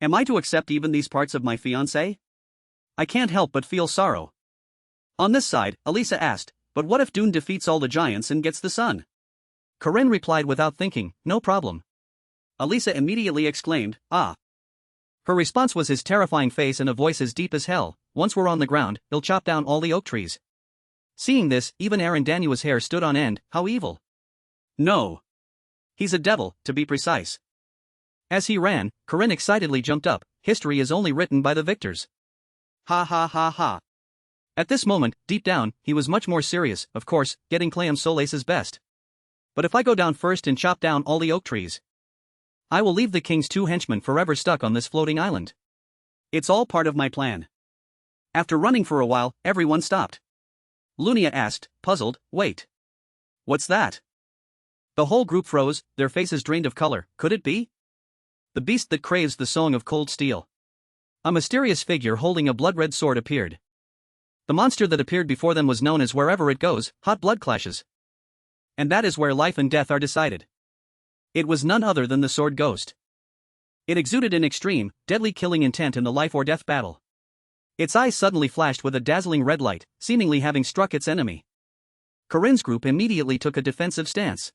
Am I to accept even these parts of my fiancé? I can't help but feel sorrow. On this side, Alisa asked, but what if Dune defeats all the giants and gets the sun? Corinne replied without thinking, no problem. Alisa immediately exclaimed, ah. Her response was his terrifying face and a voice as deep as hell, once we're on the ground, he'll chop down all the oak trees. Seeing this, even Aaron Danua's hair stood on end, how evil. No. He's a devil, to be precise. As he ran, Corinne excitedly jumped up, history is only written by the victors. Ha ha ha ha. At this moment, deep down, he was much more serious, of course, getting Clayam Solace's best. But if I go down first and chop down all the oak trees, I will leave the king's 2 henchmen forever stuck on this floating island. It's all part of my plan. After running for a while, everyone stopped. Lunia asked, puzzled, wait. What's that? The whole group froze, their faces drained of color. Could it be? The beast that craves the song of cold steel. A mysterious figure holding a blood-red sword appeared. The monster that appeared before them was known as wherever it goes, hot blood clashes. And that is where life and death are decided. It was none other than the sword ghost. It exuded an extreme, deadly killing intent in the life or death battle. Its eyes suddenly flashed with a dazzling red light, seemingly having struck its enemy. Corinne's group immediately took a defensive stance.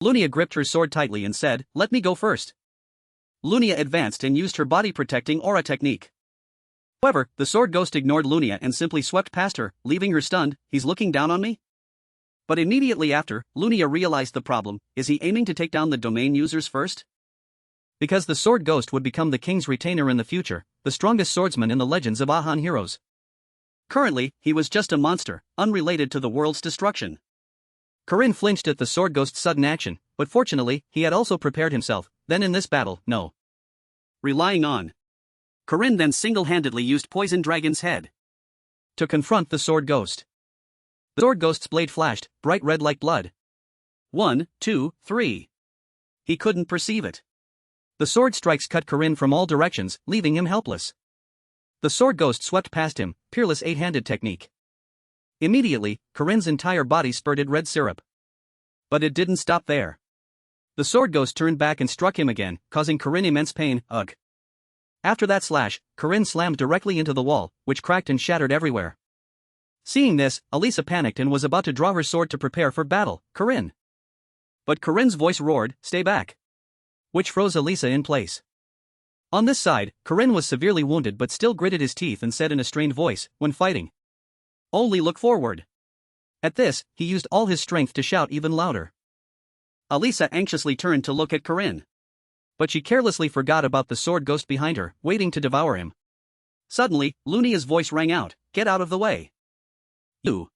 Lunia gripped her sword tightly and said, let me go first. Lunia advanced and used her body-protecting aura technique. However, the sword ghost ignored Lunia and simply swept past her, leaving her stunned. He's looking down on me? But immediately after, Lunia realized the problem. Is he aiming to take down the domain users first? Because the sword ghost would become the king's retainer in the future, the strongest swordsman in the legends of Ahan heroes. Currently, he was just a monster, unrelated to the world's destruction. Corinne flinched at the sword ghost's sudden action, but fortunately, he had also prepared himself. Then in this battle, no. Relying on. Corinne then single-handedly used Poison Dragon's head to confront the sword ghost. The sword ghost's blade flashed, bright red like blood. 1, 2, 3. He couldn't perceive it. The sword strikes cut Corinne from all directions, leaving him helpless. The sword ghost swept past him, peerless 8-handed technique. Immediately, Corinne's entire body spurted red syrup. But it didn't stop there. The sword ghost turned back and struck him again, causing Corinne immense pain, ugh. After that slash, Corinne slammed directly into the wall, which cracked and shattered everywhere. Seeing this, Alisa panicked and was about to draw her sword to prepare for battle. Corinne. But Corinne's voice roared, stay back. Which froze Alisa in place. On this side, Corinne was severely wounded but still gritted his teeth and said in a strained voice, when fighting, only look forward. At this, he used all his strength to shout even louder. Alisa anxiously turned to look at Corinne. But she carelessly forgot about the sword ghost behind her, waiting to devour him. Suddenly, Lunia's voice rang out, get out of the way. You.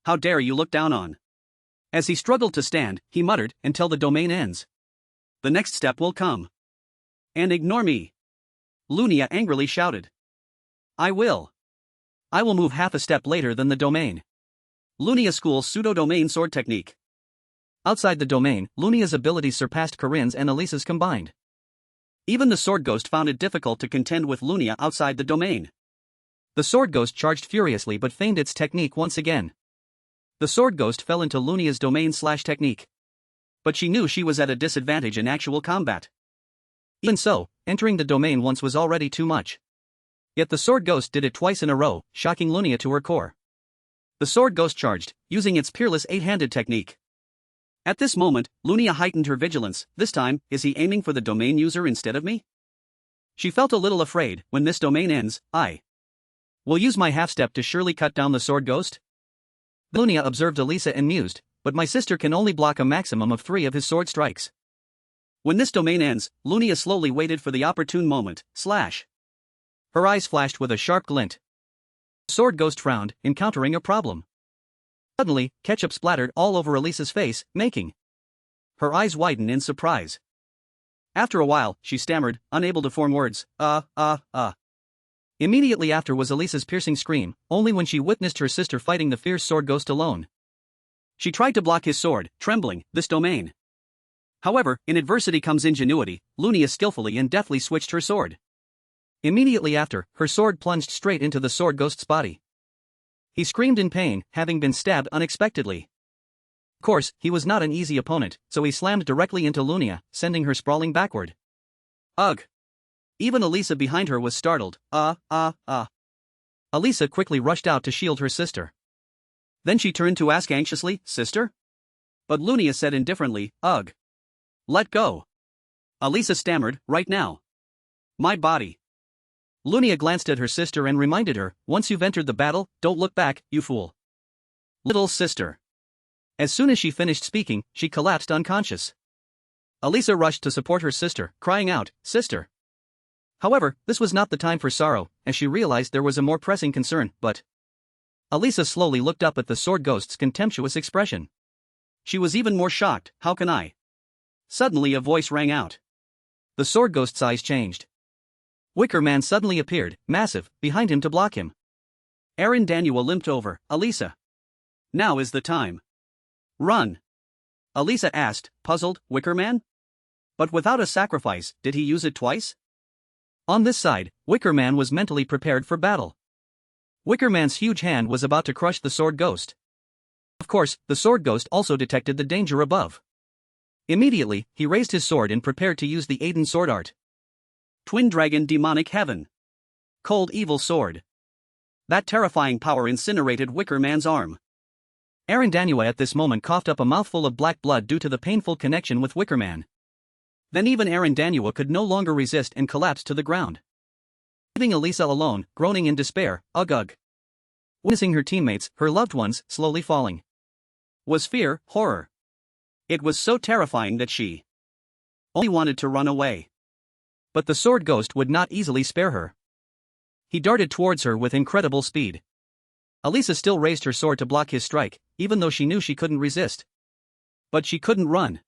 How dare you look down on. As he struggled to stand, he muttered, until the domain ends. The next step will come. And ignore me. Lunia angrily shouted. I will move half a step later than the domain. Lunia schools pseudo-domain sword technique. Outside the domain, Lunia's abilities surpassed Corinne's and Alisa's combined. Even the sword ghost found it difficult to contend with Lunia outside the domain. The sword ghost charged furiously but feigned its technique once again. The sword ghost fell into Lunia's domain/technique. But she knew she was at a disadvantage in actual combat. Even so, entering the domain once was already too much. Yet the sword ghost did it twice in a row, shocking Lunia to her core. The sword ghost charged, using its peerless 8-handed technique. At this moment, Lunia heightened her vigilance. This time, is he aiming for the domain user instead of me? She felt a little afraid. When this domain ends, I will use my half-step to surely cut down the sword ghost. Lunia observed Alisa and mused, but my sister can only block a maximum of 3 of his sword strikes. When this domain ends, Lunia slowly waited for the opportune moment. Slash. Her eyes flashed with a sharp glint. The sword ghost frowned, encountering a problem. Suddenly, ketchup splattered all over Alisa's face, making her eyes widen in surprise. After a while, she stammered, unable to form words. Immediately after was Alisa's piercing scream, only when she witnessed her sister fighting the fierce sword ghost alone. She tried to block his sword, trembling, this domain. However, in adversity comes ingenuity. Lunia skillfully and deftly switched her sword. Immediately after, her sword plunged straight into the sword ghost's body. He screamed in pain, having been stabbed unexpectedly. Of course, he was not an easy opponent, so he slammed directly into Lunia, sending her sprawling backward. Ugh! Even Alisa behind her was startled. Alisa quickly rushed out to shield her sister. Then she turned to ask anxiously, "Sister?" But Lunia said indifferently, "Ugh. Let go." Alisa stammered, "Right now. My body." Lunia glanced at her sister and reminded her, "Once you've entered the battle, don't look back, you fool." Little sister. As soon as she finished speaking, she collapsed unconscious. Alisa rushed to support her sister, crying out, "Sister." However, this was not the time for sorrow, as she realized there was a more pressing concern, but Alisa slowly looked up at the sword ghost's contemptuous expression. She was even more shocked. "How can I?" Suddenly a voice rang out. The sword ghost's eyes changed. Wicker Man suddenly appeared, massive, behind him to block him. Daniel limped over. "Alisa. Now is the time. Run." Alisa asked, puzzled, "Wicker Man? But without a sacrifice, did he use it twice?" On this side, Wicker Man was mentally prepared for battle. Wicker Man's huge hand was about to crush the sword ghost. Of course, the sword ghost also detected the danger above. Immediately, he raised his sword and prepared to use the Aiden sword art. Twin Dragon Demonic Heaven. Cold Evil Sword. That terrifying power incinerated Wicker Man's arm. Daniel at this moment coughed up a mouthful of black blood due to the painful connection with Wicker Man. Then even Daniel could no longer resist and collapsed to the ground. Leaving Alisa alone, groaning in despair, ugh. Witnessing her teammates, her loved ones, slowly falling. Was fear, horror. It was so terrifying that she only wanted to run away. But the sword ghost would not easily spare her. He darted towards her with incredible speed. Alisa still raised her sword to block his strike, even though she knew she couldn't resist. But she couldn't run.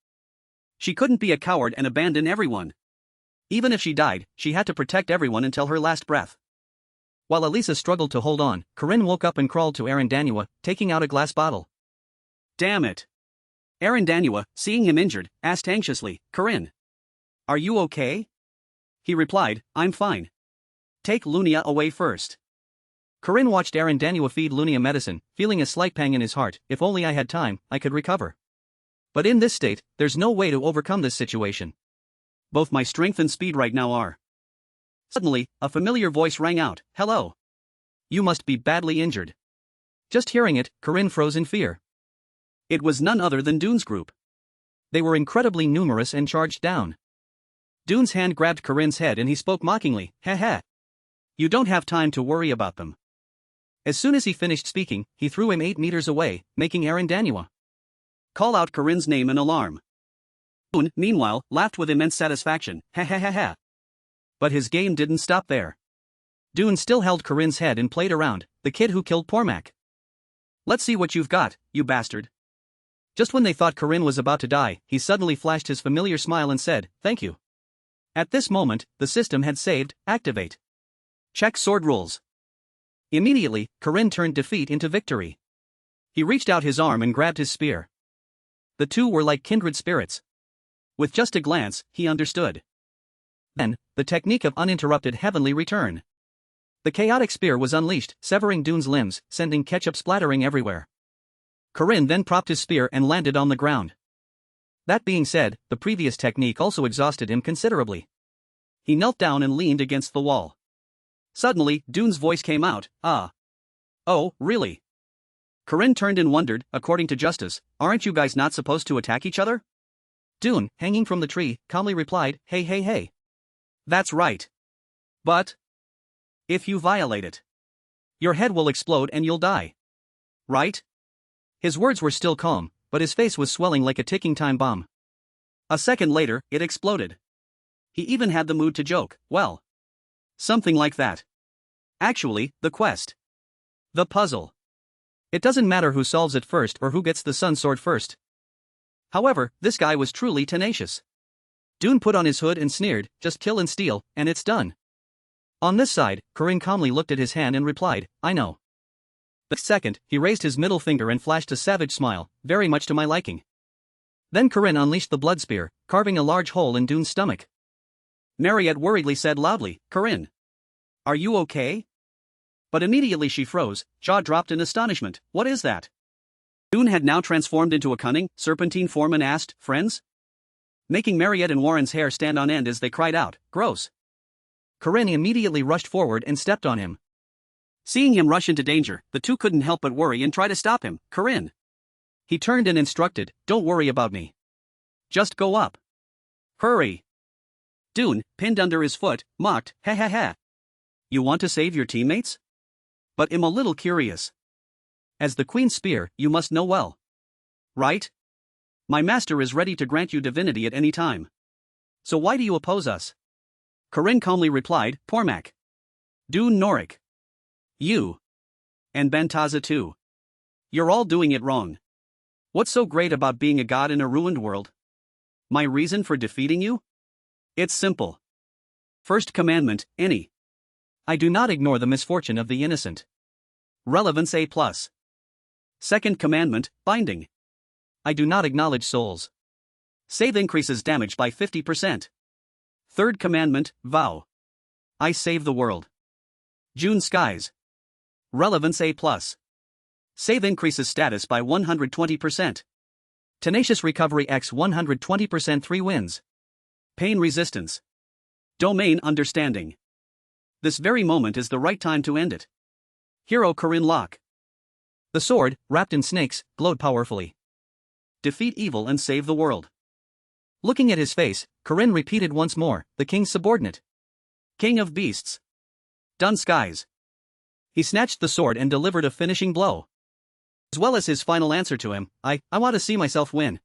She couldn't be a coward and abandon everyone. Even if she died, she had to protect everyone until her last breath. While Alisa struggled to hold on, Corinne woke up and crawled to Daniel, taking out a glass bottle. "Damn it." Daniel, seeing him injured, asked anxiously, "Corinne, are you okay?" He replied, "I'm fine. Take Lunia away first." Corinne watched Daniel feed Lunia medicine, feeling a slight pang in his heart. "If only I had time, I could recover. But in this state, there's no way to overcome this situation. Both my strength and speed right now are." Suddenly, a familiar voice rang out, "Hello. You must be badly injured." Just hearing it, Corinne froze in fear. It was none other than Dune's group. They were incredibly numerous and charged down. Dune's hand grabbed Corinne's head and he spoke mockingly, "Heh. You don't have time to worry about them." As soon as he finished speaking, he threw him 8 meters away, making Daniel call out Corinne's name in alarm. Dune, meanwhile, laughed with immense satisfaction, "Heh. But his game didn't stop there. Dune still held Corinne's head and played around, "The kid who killed Pormac. Let's see what you've got, you bastard." Just when they thought Corinne was about to die, he suddenly flashed his familiar smile and said, "Thank you." At this moment, the system had saved. Activate. Check sword rules. Immediately, Corinne turned defeat into victory. He reached out his arm and grabbed his spear. The two were like kindred spirits. With just a glance, he understood. Then, the technique of uninterrupted heavenly return. The chaotic spear was unleashed, severing Dune's limbs, sending ketchup splattering everywhere. Corinne then propped his spear and landed on the ground. That being said, the previous technique also exhausted him considerably. He knelt down and leaned against the wall. Suddenly, Dune's voice came out, ah. Oh, really? Corinne turned and wondered, according to justice, aren't you guys not supposed to attack each other? Dune, hanging from the tree, calmly replied, hey hey hey. That's right. But if you violate it, your head will explode and you'll die. Right? His words were still calm, but his face was swelling like a ticking time bomb. A second later, it exploded. He even had the mood to joke, well, something like that. Actually, the quest. The puzzle. It doesn't matter who solves it first or who gets the sun sword first. However, this guy was truly tenacious. Dune put on his hood and sneered, just kill and steal, and it's done. On this side, Corinne calmly looked at his hand and replied, I know. The second, he raised his middle finger and flashed a savage smile, very much to my liking. Then Corinne unleashed the blood spear, carving a large hole in Dune's stomach. Marriott worriedly said loudly, Corinne, are you okay? But immediately she froze, jaw dropped in astonishment. What is that? Dune had now transformed into a cunning, serpentine form and asked, friends? Making Marriott and Warren's hair stand on end as they cried out, gross. Corinne immediately rushed forward and stepped on him. Seeing him rush into danger, the two couldn't help but worry and try to stop him. Corinne. He turned and instructed, don't worry about me. Just go up. Hurry. Dune, pinned under his foot, mocked, ha ha ha. You want to save your teammates? But I'm a little curious. As the Queen's spear, you must know well. Right? My master is ready to grant you divinity at any time. So why do you oppose us? Corinne calmly replied, Pormak. Dune Norik. You. And Bantaza too. You're all doing it wrong. What's so great about being a god in a ruined world? My reason for defeating you? It's simple. First commandment, any. I do not ignore the misfortune of the innocent. Relevance A+. Second commandment, binding. I do not acknowledge souls. Save increases damage by 50%. Third commandment, vow. I save the world. June skies. Relevance A+. Save increases status by 120%. Tenacious recovery X 120% 3 wins. Pain resistance. Domain understanding. This very moment is the right time to end it. Hero Corinne Locke. The sword, wrapped in snakes, glowed powerfully. Defeat evil and save the world. Looking at his face, Corinne repeated once more, the king's subordinate. King of beasts. Dun skies. He snatched the sword and delivered a finishing blow. As well as his final answer to him, I want to see myself win.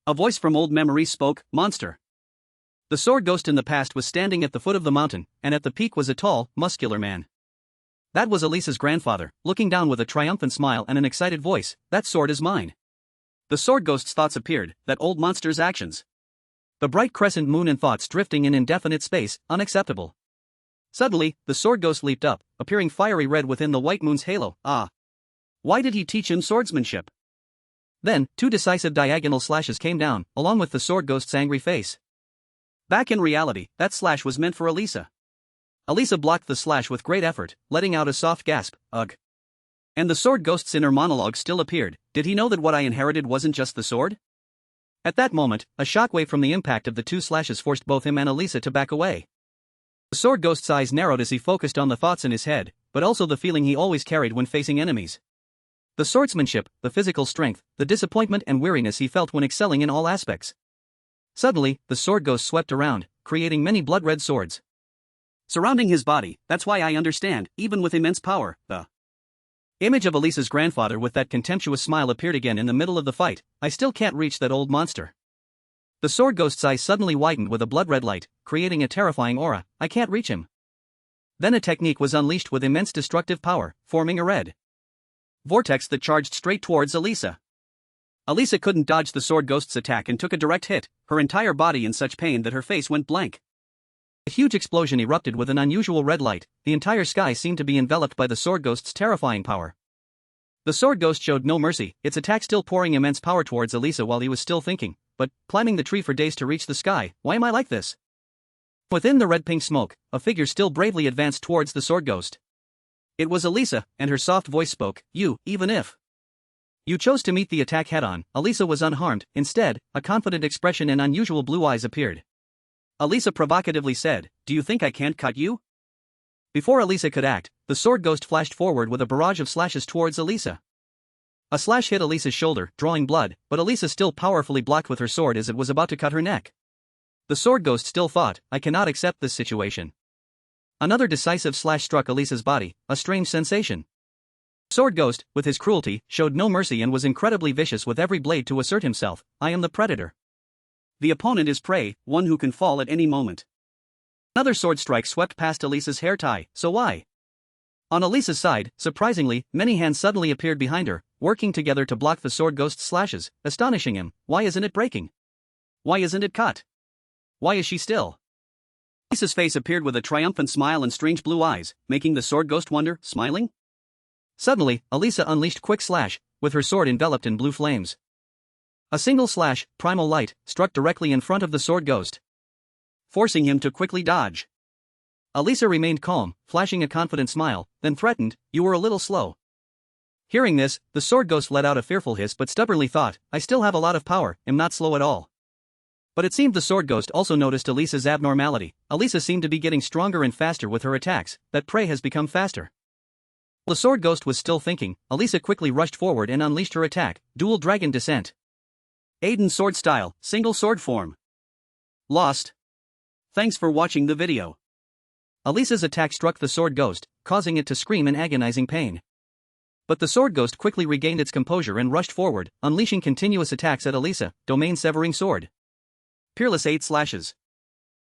A voice from old memories spoke, monster. The sword ghost in the past was standing at the foot of the mountain, and at the peak was a tall, muscular man. That was Alisa's grandfather, looking down with a triumphant smile and an excited voice, that sword is mine. The sword ghost's thoughts appeared, that old monster's actions. The bright crescent moon and thoughts drifting in indefinite space, unacceptable. Suddenly, the sword ghost leaped up, appearing fiery red within the white moon's halo, ah. Why did he teach him swordsmanship? Then, 2 decisive diagonal slashes came down, along with the sword ghost's angry face. Back in reality, that slash was meant for Alisa. Alisa blocked the slash with great effort, letting out a soft gasp, ugh. And the sword ghost's inner monologue still appeared, did he know that what I inherited wasn't just the sword? At that moment, a shockwave from the impact of the 2 slashes forced both him and Alisa to back away. The sword ghost's eyes narrowed as he focused on the thoughts in his head, but also the feeling he always carried when facing enemies. The swordsmanship, the physical strength, the disappointment and weariness he felt when excelling in all aspects. Suddenly, the sword ghost swept around, creating many blood-red swords. Surrounding his body, that's why I understand, even with immense power, the image of Alisa's grandfather with that contemptuous smile appeared again in the middle of the fight. I still can't reach that old monster. The sword ghost's eyes suddenly widened with a blood-red light, creating a terrifying aura, I can't reach him. Then a technique was unleashed with immense destructive power, forming a red vortex that charged straight towards Alisa. Alisa couldn't dodge the sword ghost's attack and took a direct hit, her entire body in such pain that her face went blank. A huge explosion erupted with an unusual red light, the entire sky seemed to be enveloped by the sword ghost's terrifying power. The sword ghost showed no mercy, its attack still pouring immense power towards Alisa while he was still thinking, but, climbing the tree for days to reach the sky, why am I like this? Within the red-pink smoke, a figure still bravely advanced towards the sword ghost. It was Alisa, and her soft voice spoke, you, even if you chose to meet the attack head-on, Alisa was unharmed. Instead, a confident expression and unusual blue eyes appeared. Alisa provocatively said, do you think I can't cut you? Before Alisa could act, the sword ghost flashed forward with a barrage of slashes towards Alisa. A slash hit Alisa's shoulder, drawing blood, but Alisa still powerfully blocked with her sword as it was about to cut her neck. The sword ghost still fought. I cannot accept this situation. Another decisive slash struck Alisa's body, a strange sensation. Sword ghost, with his cruelty, showed no mercy and was incredibly vicious with every blade to assert himself. I am the predator. The opponent is prey, one who can fall at any moment. Another sword strike swept past Alisa's hair tie, so why? On Alisa's side, surprisingly, many hands suddenly appeared behind her, working together to block the sword ghost's slashes, astonishing him. Why isn't it breaking? Why isn't it cut? Why is she still? Alisa's face appeared with a triumphant smile and strange blue eyes, making the sword ghost wonder, smiling? Suddenly, Alisa unleashed quick slash, with her sword enveloped in blue flames. A single slash, primal light, struck directly in front of the sword ghost, forcing him to quickly dodge. Alisa remained calm, flashing a confident smile, then threatened, "You were a little slow." Hearing this, the sword ghost let out a fearful hiss but stubbornly thought, "I still have a lot of power, am not slow at all." But it seemed the sword ghost also noticed Alisa's abnormality. Alisa seemed to be getting stronger and faster with her attacks, that prey has become faster. While the sword ghost was still thinking, Alisa quickly rushed forward and unleashed her attack, Dual Dragon Descent. Aiden sword style, single sword form. Lost. Thanks for watching the video. Alisa's attack struck the sword ghost, causing it to scream in agonizing pain. But the sword ghost quickly regained its composure and rushed forward, unleashing continuous attacks at Alisa, domain severing sword. Peerless 8 slashes.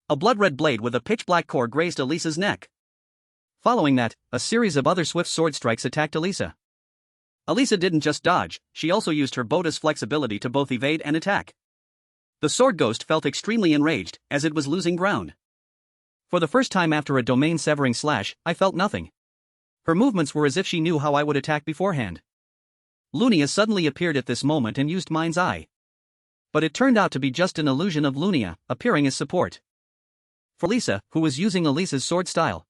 A blood-red blade with a pitch-black core grazed Alisa's neck. Following that, a series of other swift sword strikes attacked Alisa. Alisa didn't just dodge, she also used her boda's flexibility to both evade and attack. The sword ghost felt extremely enraged, as it was losing ground. For the first time after a domain-severing slash, I felt nothing. Her movements were as if she knew how I would attack beforehand. Lunia suddenly appeared at this moment and used Mind's Eye. But it turned out to be just an illusion of Lunia, appearing as support for Alisa, who was using Alisa's sword style.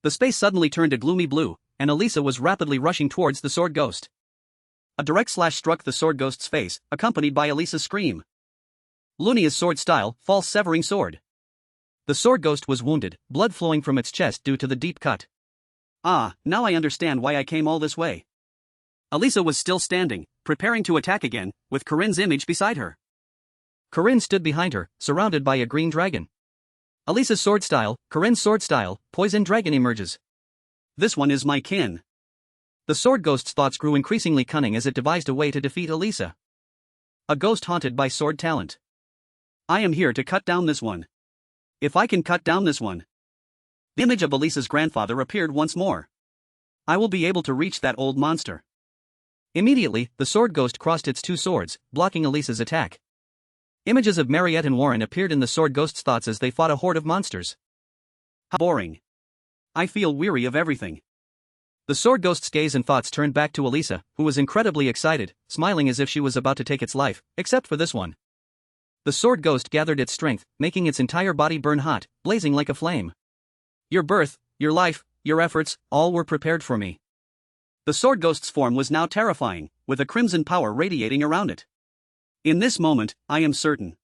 The space suddenly turned a gloomy blue, and Alisa was rapidly rushing towards the sword ghost. A direct slash struck the sword ghost's face, accompanied by Alisa's scream. Lunia's sword style, false severing sword. The sword ghost was wounded, blood flowing from its chest due to the deep cut. Ah, now I understand why I came all this way. Alisa was still standing, preparing to attack again, with Corinne's image beside her. Corinne stood behind her, surrounded by a green dragon. Alisa's sword style, Corinne's sword style, poison dragon emerges. This one is my kin. The sword ghost's thoughts grew increasingly cunning as it devised a way to defeat Alisa. A ghost haunted by sword talent. I am here to cut down this one. If I can cut down this one. The image of Alisa's grandfather appeared once more. I will be able to reach that old monster. Immediately, the sword ghost crossed its two swords, blocking Alisa's attack. Images of Marriott and Warren appeared in the sword ghost's thoughts as they fought a horde of monsters. How boring. I feel weary of everything. The sword ghost's gaze and thoughts turned back to Alisa, who was incredibly excited, smiling as if she was about to take its life, except for this one. The sword ghost gathered its strength, making its entire body burn hot, blazing like a flame. Your birth, your life, your efforts, all were prepared for me. The sword ghost's form was now terrifying, with a crimson power radiating around it. In this moment, I am certain.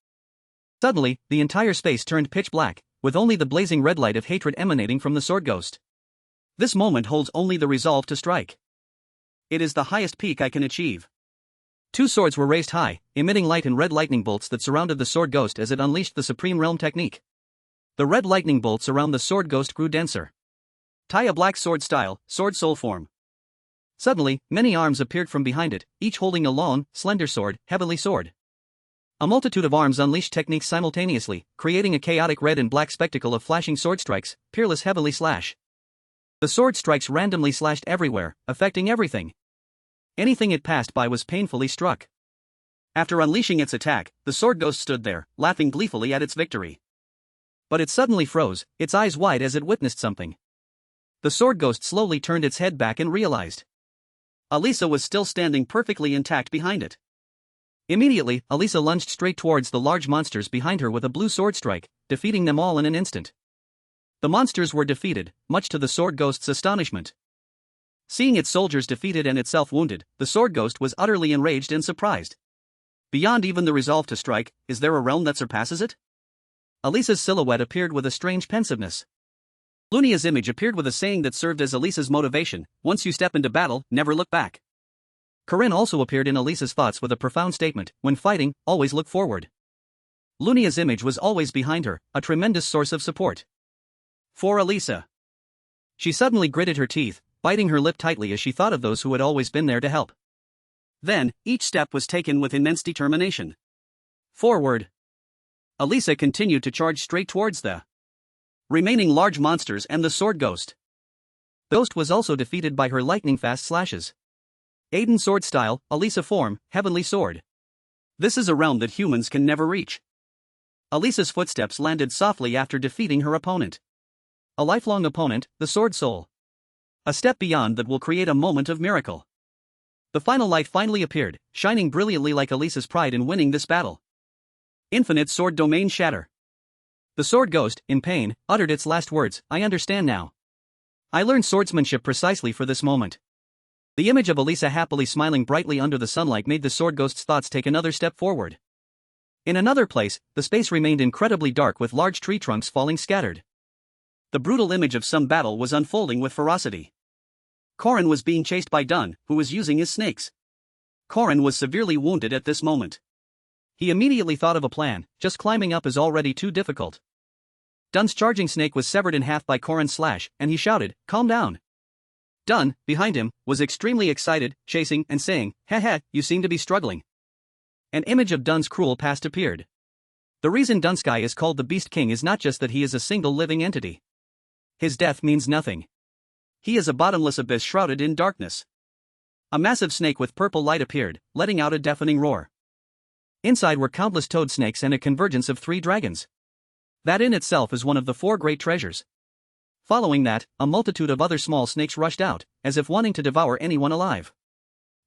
Suddenly, the entire space turned pitch black, with only the blazing red light of hatred emanating from the sword ghost. This moment holds only the resolve to strike. It is the highest peak I can achieve. Two swords were raised high, emitting light and red lightning bolts that surrounded the sword ghost as it unleashed the Supreme Realm technique. The red lightning bolts around the sword ghost grew denser. Tie a black sword style, sword soul form. Suddenly, many arms appeared from behind it, each holding a long, slender sword, heavily sword. A multitude of arms unleashed techniques simultaneously, creating a chaotic red and black spectacle of flashing sword strikes, peerless heavily slash. The sword strikes randomly slashed everywhere, affecting everything. Anything it passed by was painfully struck. After unleashing its attack, the sword ghost stood there, laughing gleefully at its victory. But it suddenly froze, its eyes wide as it witnessed something. The sword ghost slowly turned its head back and realized Alisa was still standing perfectly intact behind it. Immediately, Alisa lunged straight towards the large monsters behind her with a blue sword strike, defeating them all in an instant. The monsters were defeated, much to the sword ghost's astonishment. Seeing its soldiers defeated and itself wounded, the sword ghost was utterly enraged and surprised. Beyond even the resolve to strike, is there a realm that surpasses it? Alisa's silhouette appeared with a strange pensiveness. Lunia's image appeared with a saying that served as Alisa's motivation: once you step into battle, never look back. Corinne also appeared in Alisa's thoughts with a profound statement: when fighting, always look forward. Lunia's image was always behind her, a tremendous source of support. For Alisa. She suddenly gritted her teeth, biting her lip tightly as she thought of those who had always been there to help. Then, each step was taken with immense determination. Forward. Alisa continued to charge straight towards the remaining large monsters and the sword ghost. The ghost was also defeated by her lightning-fast slashes. Aiden sword style, Alisa form, heavenly sword. This is a realm that humans can never reach. Alisa's footsteps landed softly after defeating her opponent. A lifelong opponent, the sword soul. A step beyond that will create a moment of miracle. The final light finally appeared, shining brilliantly like Alisa's pride in winning this battle. Infinite sword domain shatter. The sword ghost, in pain, uttered its last words: I understand now. I learned swordsmanship precisely for this moment. The image of Alisa happily smiling brightly under the sunlight made the sword ghost's thoughts take another step forward. In another place, the space remained incredibly dark with large tree trunks falling scattered. The brutal image of some battle was unfolding with ferocity. Corin was being chased by Dun, who was using his snakes. Corin was severely wounded at this moment. He immediately thought of a plan: just climbing up is already too difficult. Dun's charging snake was severed in half by Corin's slash, and he shouted, "Calm down." Dun, behind him, was extremely excited, chasing and saying, "Heh, you seem to be struggling." An image of Dun's cruel past appeared. The reason Dunsky is called the Beast King is not just that he is a single living entity. His death means nothing. He is a bottomless abyss shrouded in darkness. A massive snake with purple light appeared, letting out a deafening roar. Inside were countless toad snakes and a convergence of 3 dragons. That in itself is one of the 4 great treasures. Following that, a multitude of other small snakes rushed out, as if wanting to devour anyone alive.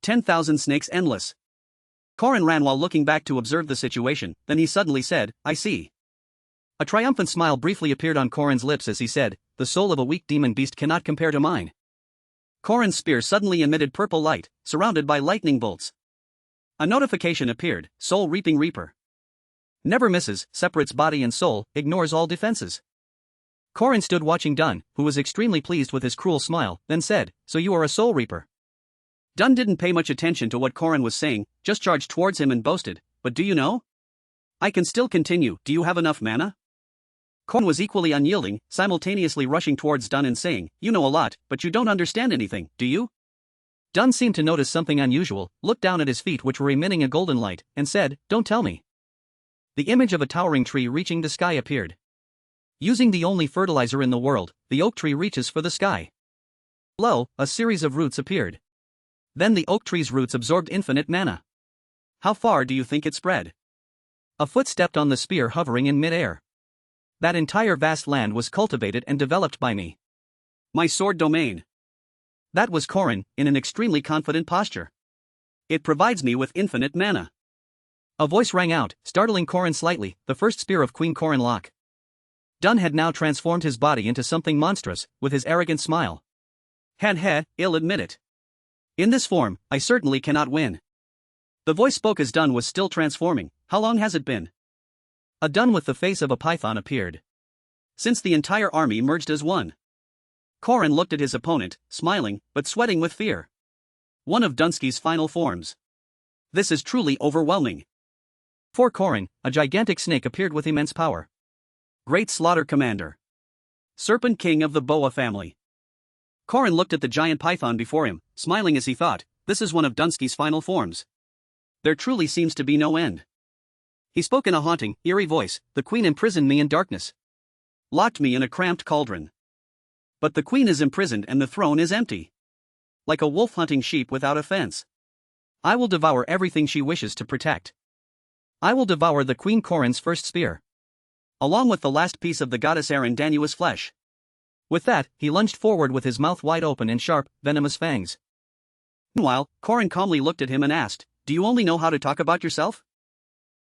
10,000 snakes endless. Corin ran while looking back to observe the situation, then he suddenly said, "I see." A triumphant smile briefly appeared on Corin's lips as he said, "The soul of a weak demon beast cannot compare to mine." Corin's spear suddenly emitted purple light, surrounded by lightning bolts. A notification appeared: Soul Reaping Reaper. Never misses, separates body and soul, ignores all defenses. Corin stood watching Dun, who was extremely pleased with his cruel smile, then said, "So you are a soul reaper." Dun didn't pay much attention to what Corin was saying, just charged towards him and boasted, "But do you know? I can still continue. Do you have enough mana?" Corin was equally unyielding, simultaneously rushing towards Dun and saying, "You know a lot, but you don't understand anything, do you?" Dun seemed to notice something unusual, looked down at his feet which were emitting a golden light, and said, "Don't tell me." The image of a towering tree reaching the sky appeared. Using the only fertilizer in the world, the oak tree reaches for the sky. Below, a series of roots appeared. Then the oak tree's roots absorbed infinite mana. How far do you think it spread? A foot stepped on the spear hovering in mid-air. That entire vast land was cultivated and developed by me. My sword domain. That was Corin, in an extremely confident posture. It provides me with infinite mana. A voice rang out, startling Corin slightly, the first spear of Queen Corin Locke. Dun had now transformed his body into something monstrous, with his arrogant smile. I'll admit it. In this form, I certainly cannot win. The voice spoke as Dun was still transforming. How long has it been? A Dun with the face of a python appeared. Since the entire army merged as one. Corin looked at his opponent, smiling, but sweating with fear. One of Dunsky's final forms. This is truly overwhelming. For Corin, a gigantic snake appeared with immense power. Great Slaughter Commander. Serpent King of the Boa family. Corin looked at the giant python before him, smiling as he thought, this is one of Dunsky's final forms. There truly seems to be no end. He spoke in a haunting, eerie voice, "The queen imprisoned me in darkness. Locked me in a cramped cauldron. But the queen is imprisoned and the throne is empty. Like a wolf hunting sheep without a fence. I will devour everything she wishes to protect. I will devour the Queen Corin's first spear. Along with the last piece of the goddess Erin Danua's flesh." With that, he lunged forward with his mouth wide open and sharp, venomous fangs. Meanwhile, Corin calmly looked at him and asked, "Do you only know how to talk about yourself?"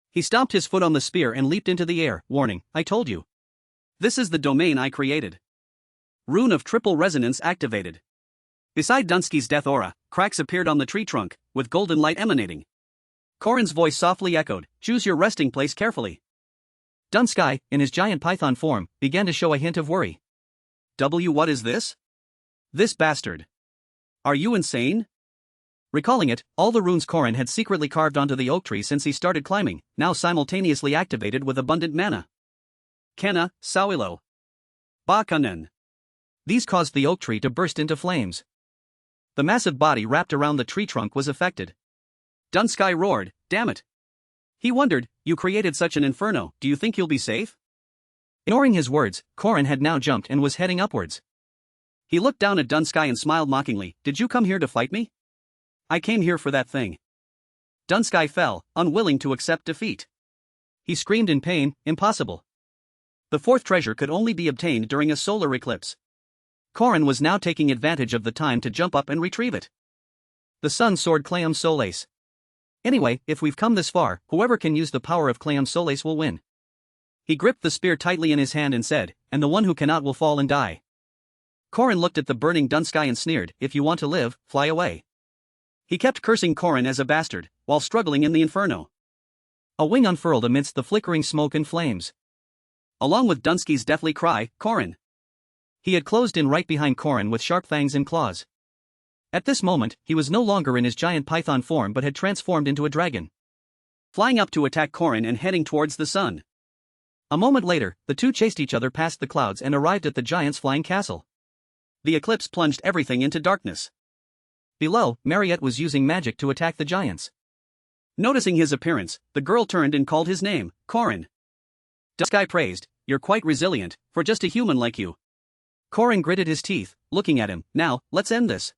He stomped his foot on the spear and leaped into the air, warning, "I told you. This is the domain I created." Rune of Triple Resonance activated. Beside Dunsky's death aura, cracks appeared on the tree trunk, with golden light emanating. Corin's voice softly echoed, "Choose your resting place carefully." Dunsky, in his giant python form, began to show a hint of worry. What is this? This bastard. Are you insane? Recalling it, all the runes Korin had secretly carved onto the oak tree since he started climbing, now simultaneously activated with abundant mana. Cana, Sawilo. Bakanen. These caused the oak tree to burst into flames. The massive body wrapped around the tree trunk was affected. Dunsky roared, damn it. He wondered, you created such an inferno, do you think you'll be safe? Ignoring his words, Korin had now jumped and was heading upwards. He looked down at Dunsky and smiled mockingly, did you come here to fight me? I came here for that thing. Dunsky fell, unwilling to accept defeat. He screamed in pain, impossible. The fourth treasure could only be obtained during a solar eclipse. Korin was now taking advantage of the time to jump up and retrieve it. The sun sword Cleum Solace. Anyway, if we've come this far, whoever can use the power of Cleum Solace will win. He gripped the spear tightly in his hand and said, and the one who cannot will fall and die. Korin looked at the burning Dunsky and sneered, if you want to live, fly away. He kept cursing Korin as a bastard, while struggling in the inferno. A wing unfurled amidst the flickering smoke and flames. Along with Dunsky's deathly cry, Korin. He had closed in right behind Korin with sharp fangs and claws. At this moment, he was no longer in his giant python form but had transformed into a dragon. Flying up to attack Korin and heading towards the sun. A moment later, the two chased each other past the clouds and arrived at the giant's flying castle. The eclipse plunged everything into darkness. Below, Marriott was using magic to attack the giants. Noticing his appearance, the girl turned and called his name, Korin. Dunsky praised, you're quite resilient, for just a human like you. Korin gritted his teeth, looking at him, now, let's end this.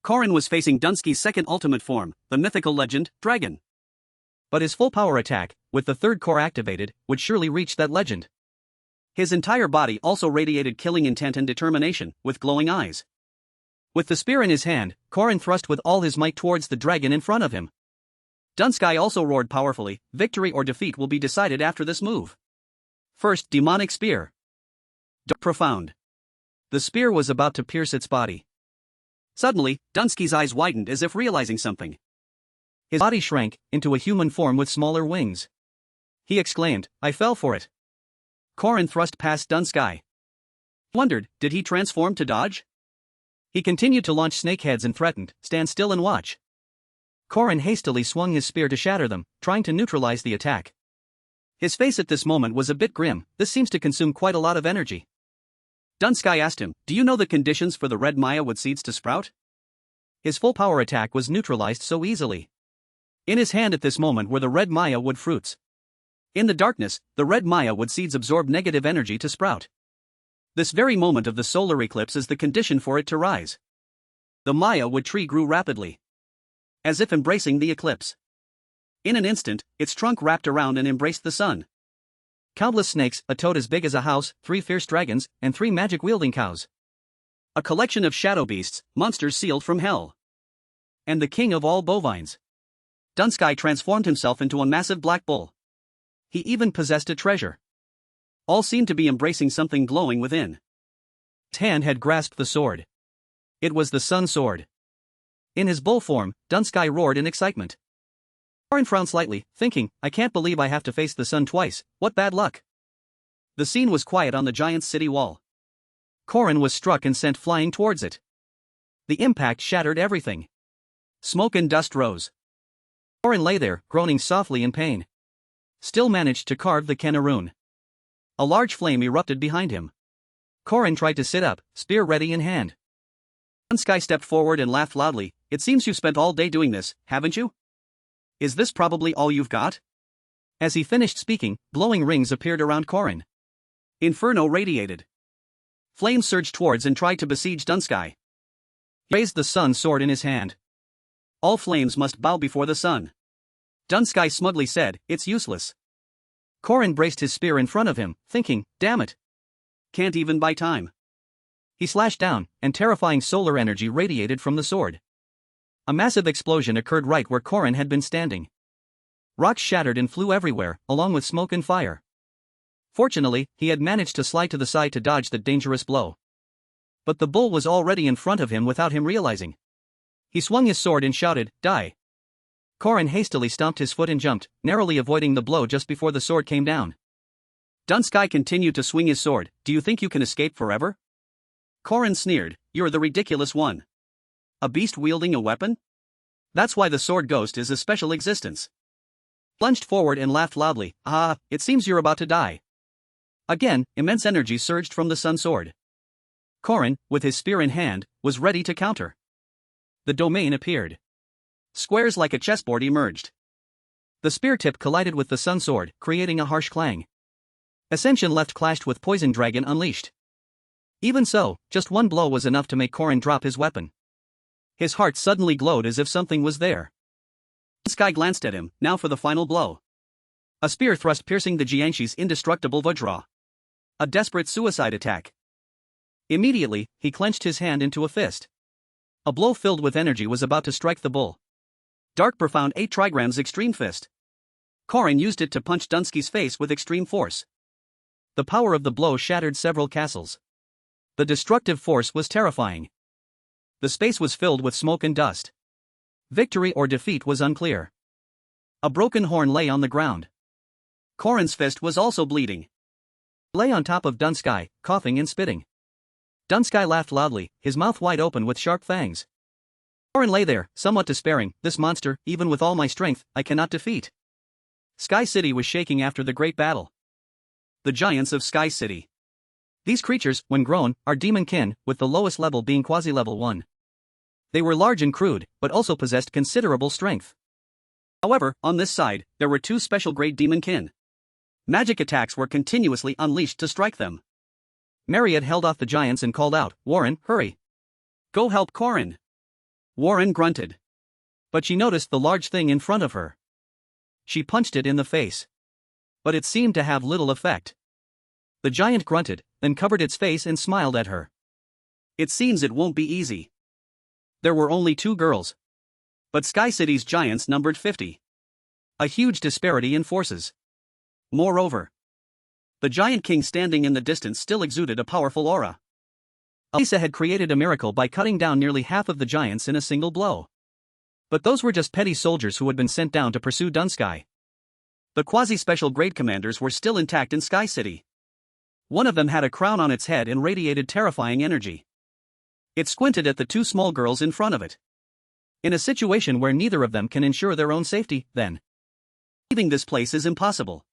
Korin was facing Dunsky's second ultimate form, the mythical legend, Dragon. But his full power attack, with the third core activated, would surely reach that legend. His entire body also radiated killing intent and determination, with glowing eyes. With the spear in his hand, Korin thrust with all his might towards the dragon in front of him. Dunsky also roared powerfully, victory or defeat will be decided after this move. First, demonic spear. Profound. The spear was about to pierce its body. Suddenly, Dunsky's eyes widened as if realizing something. His body shrank into a human form with smaller wings. He exclaimed, I fell for it. Korin thrust past Dunsky. Wondered, did he transform to dodge? He continued to launch snakeheads and threatened, stand still and watch. Korin hastily swung his spear to shatter them, trying to neutralize the attack. His face at this moment was a bit grim, this seems to consume quite a lot of energy. Dunsky asked him, do you know the conditions for the red Maya wood seeds to sprout? His full power attack was neutralized so easily. In his hand at this moment were the red Maya wood fruits. In the darkness, the red Maya wood seeds absorb negative energy to sprout. This very moment of the solar eclipse is the condition for it to rise. The Maya wood tree grew rapidly, as if embracing the eclipse. In an instant, its trunk wrapped around and embraced the sun. Countless snakes, a toad as big as a house, 3 fierce dragons, and 3 magic-wielding cows. A collection of shadow beasts, monsters sealed from hell. And the king of all bovines. Dunsky transformed himself into a massive black bull. He even possessed a treasure. All seemed to be embracing something glowing within. His hand had grasped the sword. It was the sun sword. In his bull form, Dunsky roared in excitement. Korin frowned slightly, thinking, I can't believe I have to face the sun twice, what bad luck. The scene was quiet on the giant's city wall. Korin was struck and sent flying towards it. The impact shattered everything. Smoke and dust rose. Korin lay there, groaning softly in pain. Still managed to carve the Cana rune. A large flame erupted behind him. Korin tried to sit up, spear ready in hand. Dunsky stepped forward and laughed loudly, it seems you spent all day doing this, haven't you? Is this probably all you've got? As he finished speaking, glowing rings appeared around Korin. Inferno radiated. Flames surged towards and tried to besiege Dunsky. He raised the sun sword in his hand. All flames must bow before the sun. Dunsky smugly said, it's useless. Korin braced his spear in front of him, thinking, damn it. Can't even buy time. He slashed down, and terrifying solar energy radiated from the sword. A massive explosion occurred right where Korin had been standing. Rocks shattered and flew everywhere, along with smoke and fire. Fortunately, he had managed to slide to the side to dodge the dangerous blow. But the bull was already in front of him without him realizing. He swung his sword and shouted, die. Korin hastily stomped his foot and jumped, narrowly avoiding the blow just before the sword came down. Dunsky continued to swing his sword, do you think you can escape forever? Korin sneered, "You're the ridiculous one. A beast wielding a weapon? That's why the sword ghost is a special existence." Plunged forward and laughed loudly, "Ah, it seems you're about to die." Again, immense energy surged from the sun sword. Korin, with his spear in hand, was ready to counter. The domain appeared. Squares like a chessboard emerged. The spear tip collided with the sun sword, creating a harsh clang. Ascension left clashed with Poison Dragon unleashed. Even so, just one blow was enough to make Korin drop his weapon. His heart suddenly glowed as if something was there. Sky glanced at him, now for the final blow. A spear thrust piercing the Jiangshi's indestructible Vajra. A desperate suicide attack. Immediately, he clenched his hand into a fist. A blow filled with energy was about to strike the bull. Dark Profound 8 trigrams Extreme Fist. Korin used it to punch Dunsky's face with extreme force. The power of the blow shattered several castles. The destructive force was terrifying. The space was filled with smoke and dust. Victory or defeat was unclear. A broken horn lay on the ground. Korin's fist was also bleeding. He lay on top of Dunsky, coughing and spitting. Dunsky laughed loudly, his mouth wide open with sharp fangs. Korin lay there, somewhat despairing. "This monster, even with all my strength, I cannot defeat." Sky City was shaking after the great battle. The giants of Sky City. These creatures, when grown, are demon kin, with the lowest level being quasi-level 1. They were large and crude, but also possessed considerable strength. However, on this side, there were 2 special grade demon kin. Magic attacks were continuously unleashed to strike them. Marriott held off the giants and called out, "Warren, hurry. Go help Korin." Warren grunted. But she noticed the large thing in front of her. She punched it in the face. But it seemed to have little effect. The giant grunted, then covered its face and smiled at her. "It seems it won't be easy." There were only 2 girls. But Sky City's giants numbered 50. A huge disparity in forces. Moreover, the giant king standing in the distance still exuded a powerful aura. Alisa had created a miracle by cutting down nearly half of the giants in a single blow. But those were just petty soldiers who had been sent down to pursue Dunsky. The quasi-special grade commanders were still intact in Sky City. One of them had a crown on its head and radiated terrifying energy. It squinted at the 2 small girls in front of it. In a situation where neither of them can ensure their own safety, then leaving this place is impossible.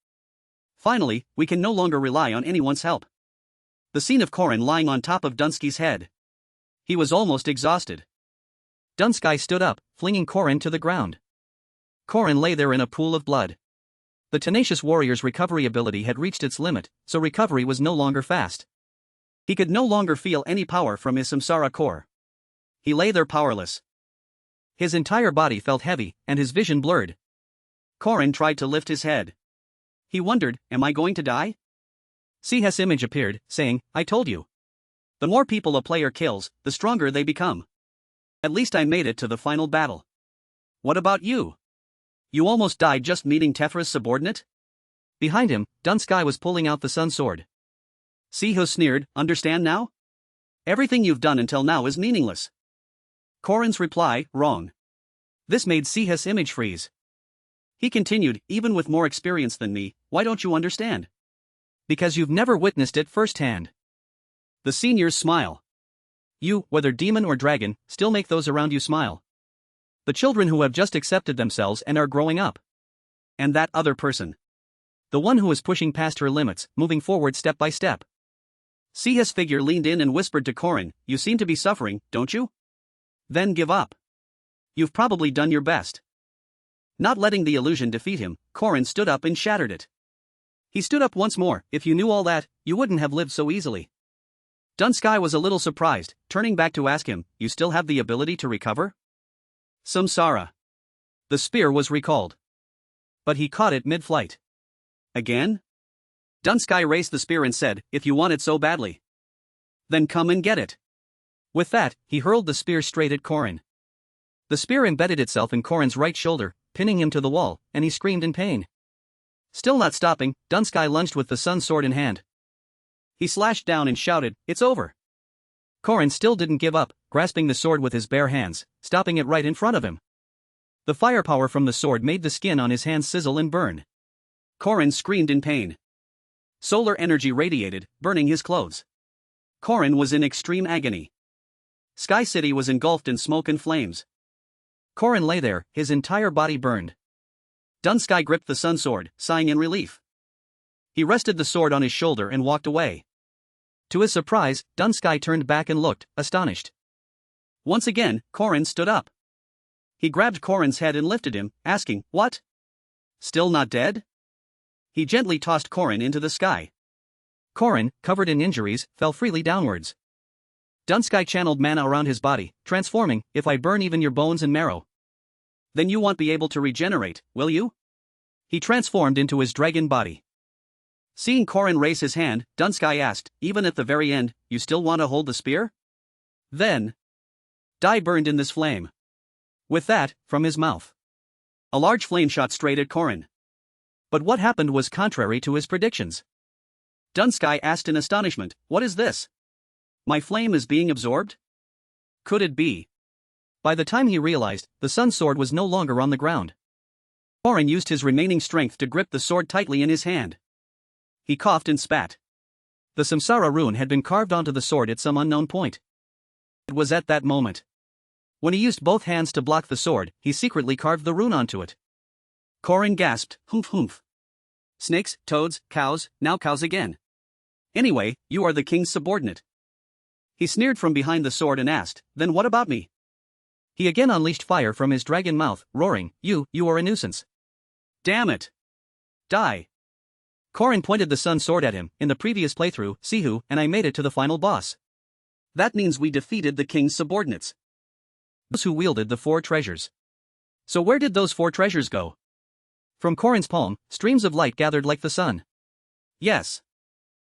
Finally, we can no longer rely on anyone's help. The scene of Korin lying on top of Dunsky's head. He was almost exhausted. Dunsky stood up, flinging Korin to the ground. Korin lay there in a pool of blood. The tenacious warrior's recovery ability had reached its limit, so recovery was no longer fast. He could no longer feel any power from his samsara core. He lay there powerless. His entire body felt heavy, and his vision blurred. Korin tried to lift his head. He wondered, "Am I going to die?" Siha's image appeared, saying, "I told you. The more people a player kills, the stronger they become. At least I made it to the final battle. What about you? You almost died just meeting Tethra's subordinate?" Behind him, Dunsky was pulling out the sun sword. Siha sneered, "Understand now? Everything you've done until now is meaningless." Korin's reply, "Wrong." This made Siha's image freeze. He continued, "Even with more experience than me, why don't you understand?" "Because you've never witnessed it firsthand." The seniors smile. You, whether demon or dragon, still make those around you smile. The children who have just accepted themselves and are growing up. And that other person. The one who is pushing past her limits, moving forward step by step. Siha's figure leaned in and whispered to Korin, "You seem to be suffering, don't you? Then give up. You've probably done your best." Not letting the illusion defeat him, Korin stood up and shattered it. He stood up once more. "If you knew all that, you wouldn't have lived so easily." Dunsky was a little surprised, turning back to ask him, "You still have the ability to recover?" Samsara. The spear was recalled. But he caught it mid-flight. Again? Dunsky raised the spear and said, "If you want it so badly, then come and get it." With that, he hurled the spear straight at Korin. The spear embedded itself in Korin's right shoulder, pinning him to the wall, and he screamed in pain. Still not stopping, Dunsky lunged with the sun sword in hand. He slashed down and shouted, "It's over." Korin still didn't give up, grasping the sword with his bare hands, stopping it right in front of him. The firepower from the sword made the skin on his hands sizzle and burn. Korin screamed in pain. Solar energy radiated, burning his clothes. Korin was in extreme agony. Sky City was engulfed in smoke and flames. Korin lay there, his entire body burned. Dunsky gripped the sun sword, sighing in relief. He rested the sword on his shoulder and walked away. To his surprise, Dunsky turned back and looked, astonished. Once again, Korin stood up. He grabbed Korin's head and lifted him, asking, "What? Still not dead?" He gently tossed Korin into the sky. Korin, covered in injuries, fell freely downwards. Dunsky channeled mana around his body, transforming, "If I burn even your bones and marrow, then you won't be able to regenerate, will you?" He transformed into his dragon body. Seeing Korin raise his hand, Dunsky asked, "Even at the very end, you still want to hold the spear?" Then, "Die burned in this flame." With that, from his mouth, a large flame shot straight at Korin. But what happened was contrary to his predictions. Dunsky asked in astonishment, "What is this? My flame is being absorbed? Could it be?" By the time he realized, the sun sword was no longer on the ground. Korin used his remaining strength to grip the sword tightly in his hand. He coughed and spat. The Samsara rune had been carved onto the sword at some unknown point. It was at that moment, when he used both hands to block the sword, he secretly carved the rune onto it. Korin gasped, "Humph humph. Snakes, toads, cows, now cows again. Anyway, you are the king's subordinate." He sneered from behind the sword and asked, "Then what about me?" He again unleashed fire from his dragon mouth, roaring, You are a nuisance. Damn it. Die." Korin pointed the sun sword at him. "In the previous playthrough, Sihu and I made it to the final boss. That means we defeated the king's subordinates. Those who wielded the 4 treasures. So where did those 4 treasures go?" From Korin's palm, streams of light gathered like the sun. "Yes.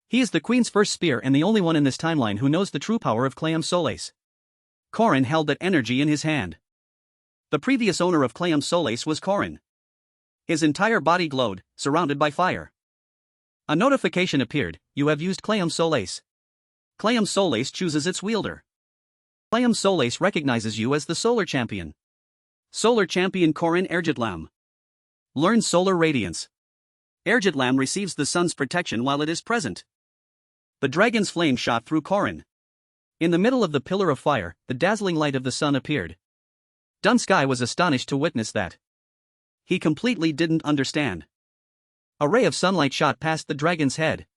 He is the queen's first spear and the only one in this timeline who knows the true power of Clayam Solace." Korin held that energy in his hand. The previous owner of Clayam Solace was Korin. His entire body glowed, surrounded by fire. A notification appeared, "You have used Clayam Solace." Clayam Solace chooses its wielder. Clayam Solace recognizes you as the Solar Champion. Solar Champion Korin Ergitlam. Learn Solar Radiance. Ergitlam receives the sun's protection while it is present. The dragon's flame shot through Korin. In the middle of the pillar of fire, the dazzling light of the sun appeared. Dunsky was astonished to witness that. He completely didn't understand. A ray of sunlight shot past the dragon's head,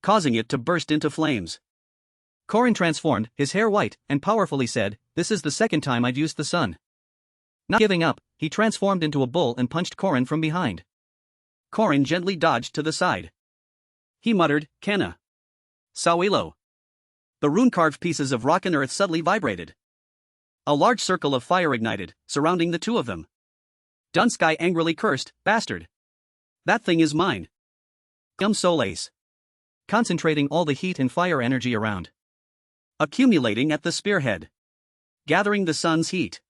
causing it to burst into flames. Korin transformed, his hair white, and powerfully said, "This is the second time I've used the sun." Not giving up, he transformed into a bull and punched Korin from behind. Korin gently dodged to the side. He muttered, "Cana. Sawilo." The rune-carved pieces of rock and earth suddenly vibrated. A large circle of fire ignited, surrounding the two of them. Dunsky angrily cursed, "Bastard. That thing is mine." Solace. Concentrating all the heat and fire energy around. Accumulating at the spearhead. Gathering the sun's heat.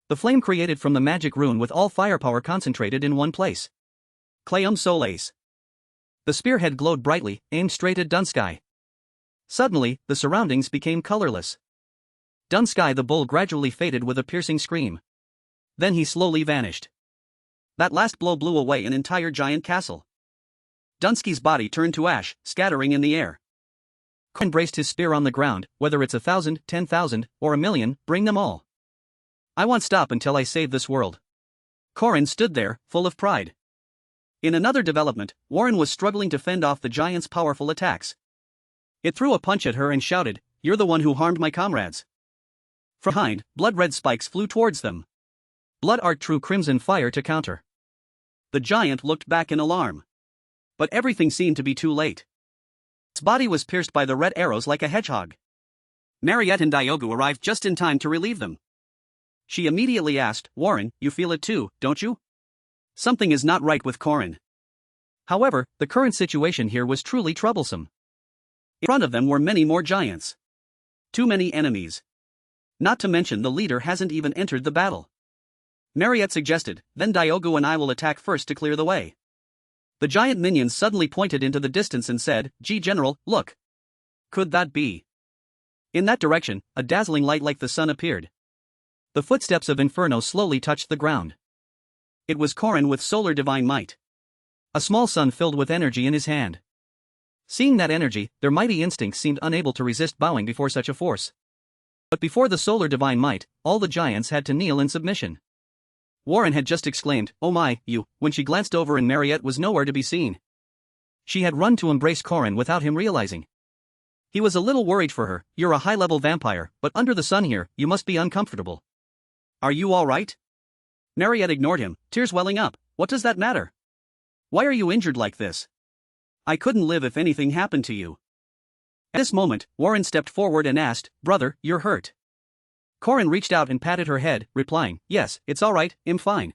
The flame created from the magic rune with all firepower concentrated in one place. Clayam Solace. The spearhead glowed brightly, aimed straight at Dunsky. Suddenly, the surroundings became colorless. Dunsky the bull gradually faded with a piercing scream. Then he slowly vanished. That last blow blew away an entire giant castle. Dunsky's body turned to ash, scattering in the air. Korin braced his spear on the ground, "Whether it's 1,000, 10,000, or 1,000,000, bring them all. I won't stop until I save this world." Korin stood there, full of pride. In another development, Warren was struggling to fend off the giant's powerful attacks. It threw a punch at her and shouted, "You're the one who harmed my comrades." From behind, blood-red spikes flew towards them. Blood art threw crimson fire to counter. The giant looked back in alarm. But everything seemed to be too late. Its body was pierced by the red arrows like a hedgehog. Marriott and Diogo arrived just in time to relieve them. She immediately asked, "Warren, you feel it too, don't you?" Something is not right with Korin. However, the current situation here was truly troublesome. In front of them were many more giants. Too many enemies. Not to mention the leader hasn't even entered the battle. Marriott suggested, "Then Diogo and I will attack first to clear the way." The giant minions suddenly pointed into the distance and said, "Gee General, look. Could that be?" In that direction, a dazzling light like the sun appeared. The footsteps of Inferno slowly touched the ground. It was Korin with solar divine might. A small sun filled with energy in his hand. Seeing that energy, their mighty instincts seemed unable to resist bowing before such a force. But before the solar divine might, all the giants had to kneel in submission. Warren had just exclaimed, "Oh my, you," when she glanced over and Marriott was nowhere to be seen. She had run to embrace Corin without him realizing. He was a little worried for her. "You're a high-level vampire, but under the sun here, you must be uncomfortable. Are you all right?" Marriott ignored him, tears welling up. "What does that matter? Why are you injured like this? I couldn't live if anything happened to you." At this moment, Warren stepped forward and asked, "Brother, you're hurt?" Corin reached out and patted her head, replying, "Yes, it's all right, I'm fine."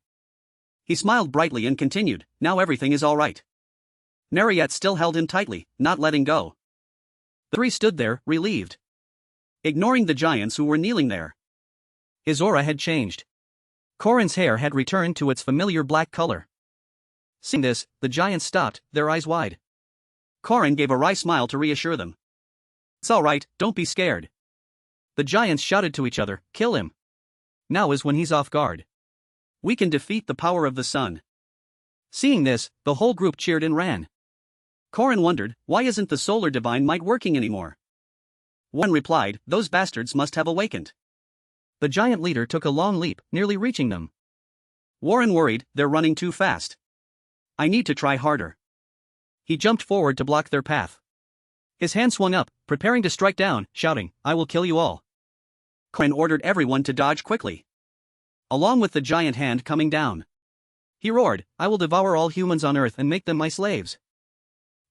He smiled brightly and continued, "Now everything is all right." Marriott still held him tightly, not letting go. The three stood there, relieved, ignoring the giants who were kneeling there. His aura had changed. Corin's hair had returned to its familiar black color. Seeing this, the giants stopped, their eyes wide. Corin gave a wry smile to reassure them. "It's all right, don't be scared." The giants shouted to each other, "Kill him. Now is when he's off guard. We can defeat the power of the sun." Seeing this, the whole group cheered and ran. Corin wondered, why isn't the solar divine might working anymore? Warren replied, "Those bastards must have awakened." The giant leader took a long leap, nearly reaching them. Warren worried, "They're running too fast. I need to try harder." He jumped forward to block their path. His hand swung up, preparing to strike down, shouting, "I will kill you all." Corin ordered everyone to dodge quickly, along with the giant hand coming down. He roared, "I will devour all humans on Earth and make them my slaves."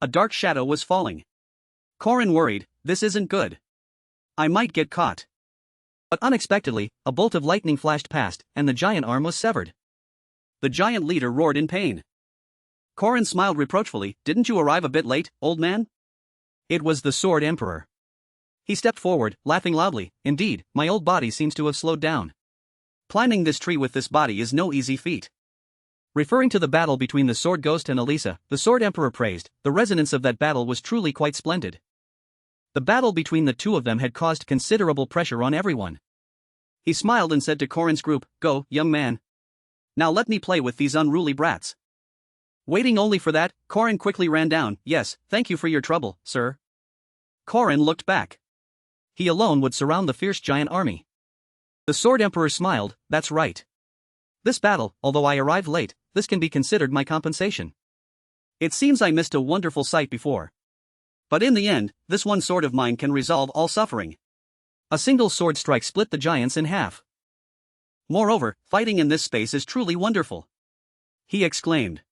A dark shadow was falling. Corin worried, "This isn't good. I might get caught." But unexpectedly, a bolt of lightning flashed past, and the giant arm was severed. The giant leader roared in pain. Corin smiled reproachfully, "Didn't you arrive a bit late, old man?" It was the Sword Emperor. He stepped forward, laughing loudly, "Indeed, my old body seems to have slowed down. Climbing this tree with this body is no easy feat." Referring to the battle between the Sword Ghost and Alisa, the Sword Emperor praised, "The resonance of that battle was truly quite splendid." The battle between the two of them had caused considerable pressure on everyone. He smiled and said to Corin's group, "Go, young man. Now let me play with these unruly brats." Waiting only for that, Corin quickly ran down, "Yes, thank you for your trouble, sir." Corin looked back. He alone would surround the fierce giant army. The Sword Emperor smiled, "That's right. This battle, although I arrived late, this can be considered my compensation. It seems I missed a wonderful sight before. But in the end, this one sword of mine can resolve all suffering." A single sword strike split the giants in half. "Moreover, fighting in this space is truly wonderful," he exclaimed.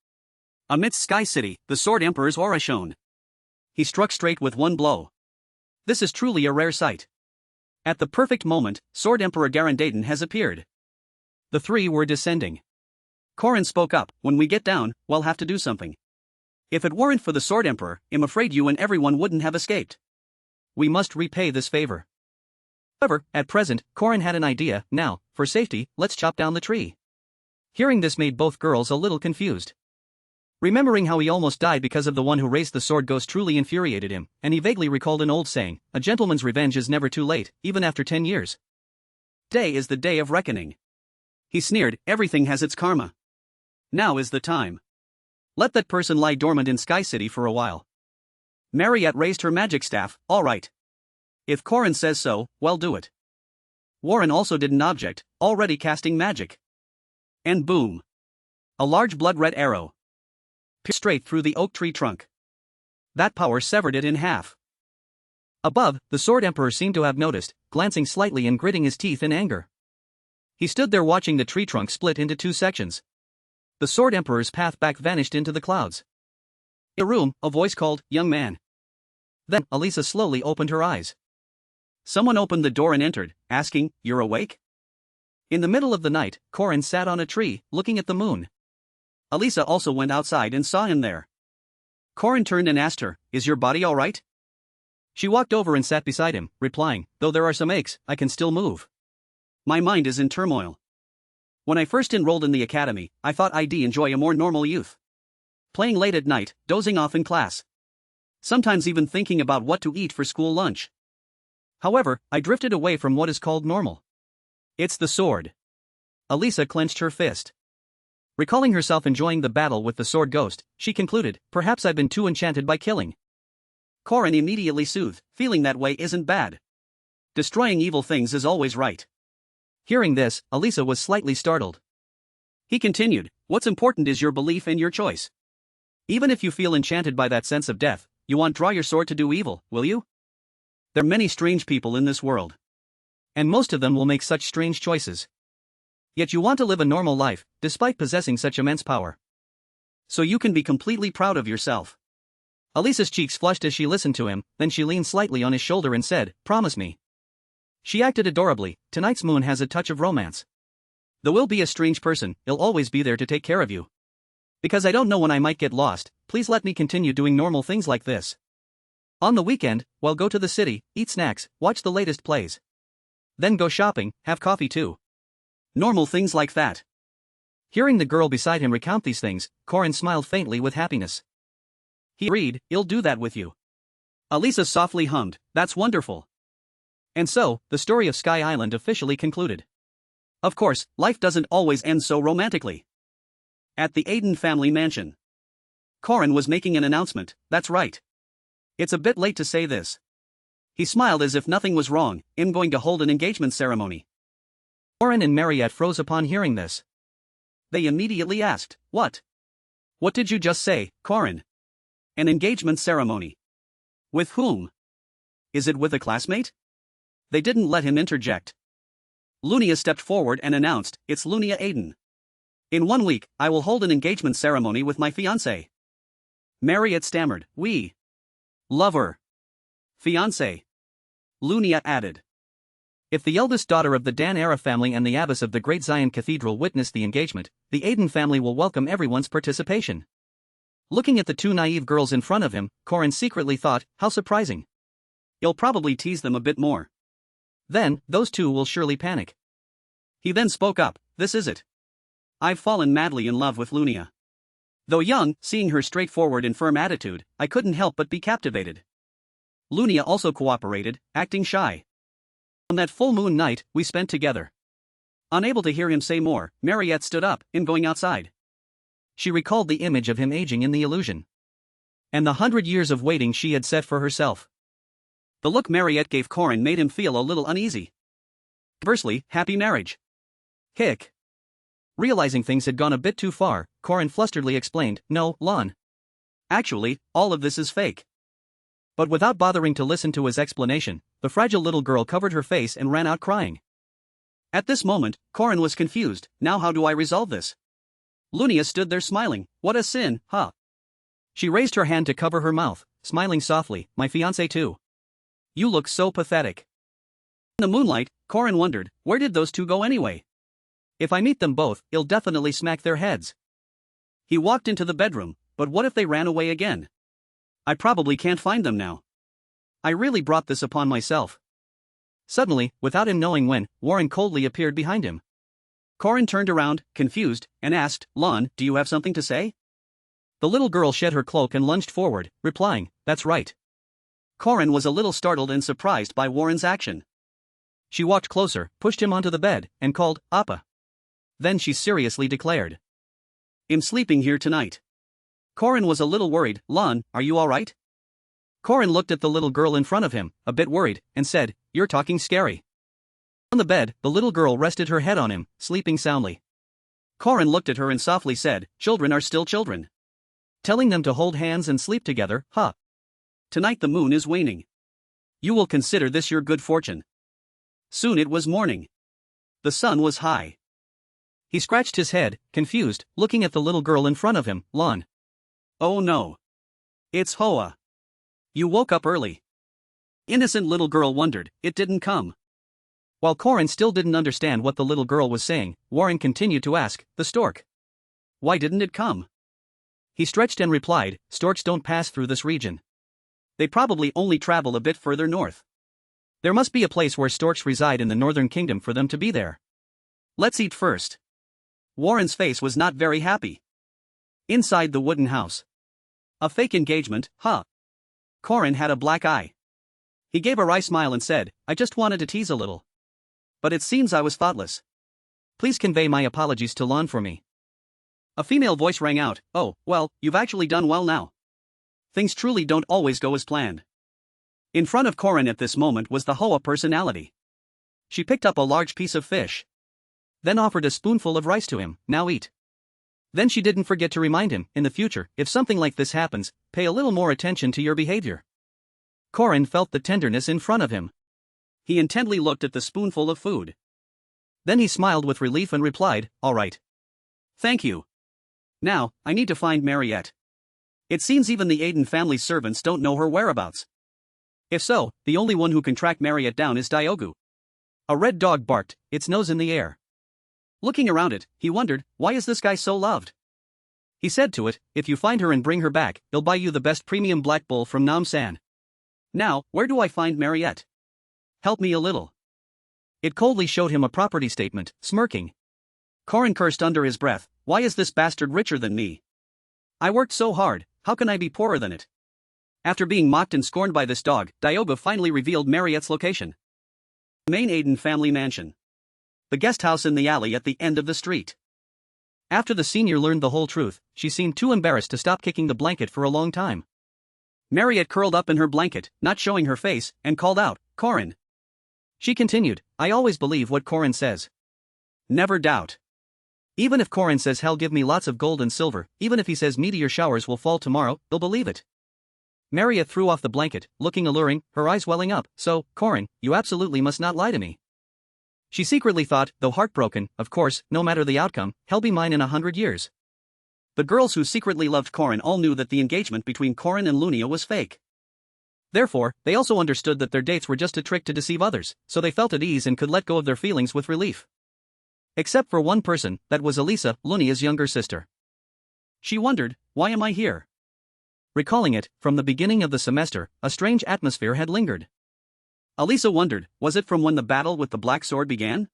Amidst Sky City, the Sword Emperor's aura shone. He struck straight with one blow. This is truly a rare sight. At the perfect moment, Sword Emperor Garandaden has appeared. The three were descending. Corin spoke up, "When we get down, we'll have to do something. If it weren't for the Sword Emperor, I'm afraid you and everyone wouldn't have escaped. We must repay this favor." However, at present, Corin had an idea. "Now, for safety, let's chop down the tree." Hearing this made both girls a little confused. Remembering how he almost died because of the one who raised the Sword Ghost truly infuriated him, and he vaguely recalled an old saying, "A gentleman's revenge is never too late, even after 10 years. Day is the day of reckoning." He sneered, "Everything has its karma. Now is the time. Let that person lie dormant in Sky City for a while." Marriott raised her magic staff, "All right. If Corin says so, well do it." Warren also didn't object, already casting magic. And boom! A large blood-red arrow pierced straight through the oak tree trunk. That power severed it in half. Above, the Sword Emperor seemed to have noticed, glancing slightly and gritting his teeth in anger. He stood there watching the tree trunk split into two sections. The Sword Emperor's path back vanished into the clouds. In a room, a voice called, "Young man." Then, Alisa slowly opened her eyes. Someone opened the door and entered, asking, "You're awake?" In the middle of the night, Corin sat on a tree, looking at the moon. Alisa also went outside and saw him there. Corin turned and asked her, "Is your body all right?" She walked over and sat beside him, replying, "Though there are some aches, I can still move. My mind is in turmoil. When I first enrolled in the academy, I thought I'd enjoy a more normal youth. Playing late at night, dozing off in class. Sometimes even thinking about what to eat for school lunch. However, I drifted away from what is called normal. It's the sword." Alisa clenched her fist. Recalling herself enjoying the battle with the Sword Ghost, she concluded, "Perhaps I've been too enchanted by killing." Corin immediately soothed, feeling that way isn't bad. Destroying evil things is always right. Hearing this, Alisa was slightly startled. He continued, what's important is your belief and your choice. Even if you feel enchanted by that sense of death, you won't draw your sword to do evil, will you? There are many strange people in this world. And most of them will make such strange choices. Yet you want to live a normal life, despite possessing such immense power. So you can be completely proud of yourself. Alisa's cheeks flushed as she listened to him, then she leaned slightly on his shoulder and said, promise me. She acted adorably. Tonight's moon has a touch of romance. Though we'll be a strange person, he'll always be there to take care of you. Because I don't know when I might get lost, please let me continue doing normal things like this. On the weekend, well, go to the city, eat snacks, watch the latest plays. Then go shopping, have coffee too. Normal things like that. Hearing the girl beside him recount these things, Corin smiled faintly with happiness. He agreed, he'll do that with you. Alisa softly hummed, that's wonderful. And so, the story of Sky Island officially concluded. Of course, life doesn't always end so romantically. At the Aiden family mansion, Corin was making an announcement, that's right. It's a bit late to say this. He smiled as if nothing was wrong, I'm going to hold an engagement ceremony. Warren and Marriott froze upon hearing this. They immediately asked, what? What did you just say, Corin? An engagement ceremony. With whom? Is it with a classmate? They didn't let him interject. Lunia stepped forward and announced, it's Lunia Aiden. In 1 week, I will hold an engagement ceremony with my fiancé. Marriott stammered, we. Lover. Fiancé. Lunia added. If the eldest daughter of the Dan-era family and the abbess of the Great Zion Cathedral witnessed the engagement, the Aiden family will welcome everyone's participation. Looking at the two naive girls in front of him, Corin secretly thought, how surprising. He'll probably tease them a bit more. Then, those two will surely panic. He then spoke up, this is it. I've fallen madly in love with Lunia. Though young, seeing her straightforward and firm attitude, I couldn't help but be captivated. Lunia also cooperated, acting shy. On that full moon night, we spent together. Unable to hear him say more, Marriott stood up, in going outside. She recalled the image of him aging in the illusion. And the 100 years of waiting she had set for herself. The look Marriott gave Corin made him feel a little uneasy. Conversely, happy marriage. Hick. Realizing things had gone a bit too far, Corin flusteredly explained, no, Lon. Actually, all of this is fake. But without bothering to listen to his explanation, the fragile little girl covered her face and ran out crying. At this moment, Corin was confused, now how do I resolve this? Lunia stood there smiling, what a sin, huh? She raised her hand to cover her mouth, smiling softly, my fiancé too. You look so pathetic. In the moonlight, Corin wondered, where did those two go anyway? If I meet them both, I'll definitely smack their heads. He walked into the bedroom, but what if they ran away again? I probably can't find them now. I really brought this upon myself. Suddenly, without him knowing when, Warren coldly appeared behind him. Corin turned around, confused, and asked, Lon, do you have something to say? The little girl shed her cloak and lunged forward, replying, that's right. Corin was a little startled and surprised by Warren's action. She walked closer, pushed him onto the bed, and called, Appa. Then she seriously declared, I'm sleeping here tonight. Corin was a little worried, Lon, are you alright? Corin looked at the little girl in front of him, a bit worried, and said, you're talking scary. On the bed, the little girl rested her head on him, sleeping soundly. Corin looked at her and softly said, children are still children. Telling them to hold hands and sleep together, huh? Tonight the moon is waning. You will consider this your good fortune. Soon it was morning. The sun was high. He scratched his head, confused, looking at the little girl in front of him, Lon. Oh no. It's Hoa. You woke up early. Innocent little girl wondered, it didn't come. While Corin still didn't understand what the little girl was saying, Warren continued to ask, the stork. Why didn't it come? He stretched and replied, storks don't pass through this region. They probably only travel a bit further north. There must be a place where storks reside in the northern kingdom for them to be there. Let's eat first. Warren's face was not very happy. Inside the wooden house. A fake engagement, huh? Corin had a black eye. He gave a wry smile and said, I just wanted to tease a little. But it seems I was thoughtless. Please convey my apologies to Lon for me. A female voice rang out, oh, well, you've actually done well now. Things truly don't always go as planned. In front of Corin at this moment was the Hoa personality. She picked up a large piece of fish. Then offered a spoonful of rice to him, now eat. Then she didn't forget to remind him, in the future, if something like this happens, pay a little more attention to your behavior. Corin felt the tenderness in front of him. He intently looked at the spoonful of food. Then he smiled with relief and replied, all right. Thank you. Now, I need to find Marriott. It seems even the Aiden family's servants don't know her whereabouts. If so, the only one who can track Marriott down is Diogu. A red dog barked, its nose in the air. Looking around it, he wondered, why is this guy so loved? He said to it, if you find her and bring her back, he'll buy you the best premium black bull from Nam-san. Now, where do I find Marriott? Help me a little. It coldly showed him a property statement, smirking. Corin cursed under his breath, why is this bastard richer than me? I worked so hard, how can I be poorer than it? After being mocked and scorned by this dog, Diogo finally revealed Marriott's location. Main Aiden family mansion. The guest house in the alley at the end of the street. After the senior learned the whole truth, she seemed too embarrassed to stop kicking the blanket for a long time. Marriott curled up in her blanket, not showing her face, and called out, Corin. She continued, I always believe what Corin says. Never doubt. Even if Corin says he'll give me lots of gold and silver, even if he says meteor showers will fall tomorrow, they'll believe it. Marriott threw off the blanket, looking alluring, her eyes welling up, so, Corin, you absolutely must not lie to me. She secretly thought, though heartbroken, of course, no matter the outcome, he'll be mine in 100 years. The girls who secretly loved Corin all knew that the engagement between Corin and Lunia was fake. Therefore, they also understood that their dates were just a trick to deceive others, so they felt at ease and could let go of their feelings with relief. Except for one person, that was Alisa, Lunia's younger sister. She wondered, why am I here? Recalling it, from the beginning of the semester, a strange atmosphere had lingered. Alisa wondered, was it from when the battle with the Black Sword began?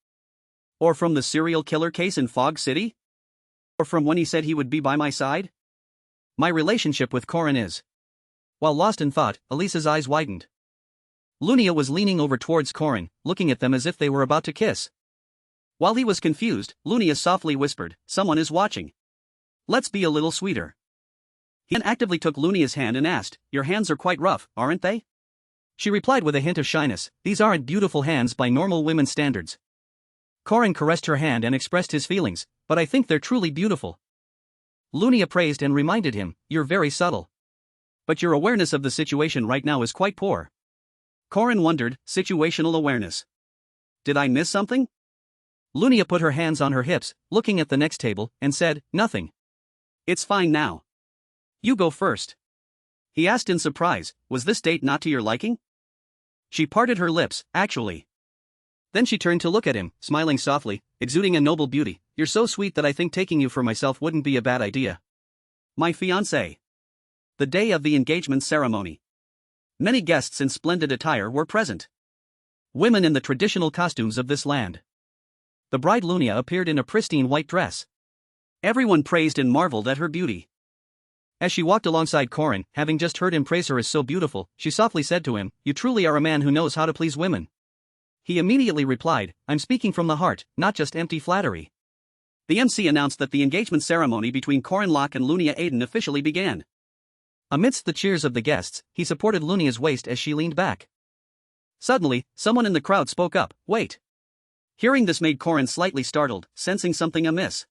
Or from the serial killer case in Fog City? Or from when he said he would be by my side? My relationship with Corin is. While lost in thought, Alisa's eyes widened. Lunia was leaning over towards Corin, looking at them as if they were about to kiss. While he was confused, Lunia softly whispered, someone is watching. Let's be a little sweeter. He then actively took Lunia's hand and asked, your hands are quite rough, aren't they? She replied with a hint of shyness, these aren't beautiful hands by normal women's standards. Corin caressed her hand and expressed his feelings, but I think they're truly beautiful. Lunia praised and reminded him, you're very subtle. But your awareness of the situation right now is quite poor. Corin wondered, situational awareness. Did I miss something? Lunia put her hands on her hips, looking at the next table, and said, nothing. It's fine now. You go first. He asked in surprise, was this date not to your liking? She parted her lips, actually. Then she turned to look at him, smiling softly, exuding a noble beauty, you're so sweet that I think taking you for myself wouldn't be a bad idea. My fiancé. The day of the engagement ceremony. Many guests in splendid attire were present. Women in the traditional costumes of this land. The bride Lunia appeared in a pristine white dress. Everyone praised and marveled at her beauty. As she walked alongside Corin, having just heard him praise her as so beautiful, she softly said to him, you truly are a man who knows how to please women. He immediately replied, I'm speaking from the heart, not just empty flattery. The MC announced that the engagement ceremony between Corin Locke and Lunia Aiden officially began. Amidst the cheers of the guests, he supported Lunia's waist as she leaned back. Suddenly, someone in the crowd spoke up, wait. Hearing this made Corin slightly startled, sensing something amiss.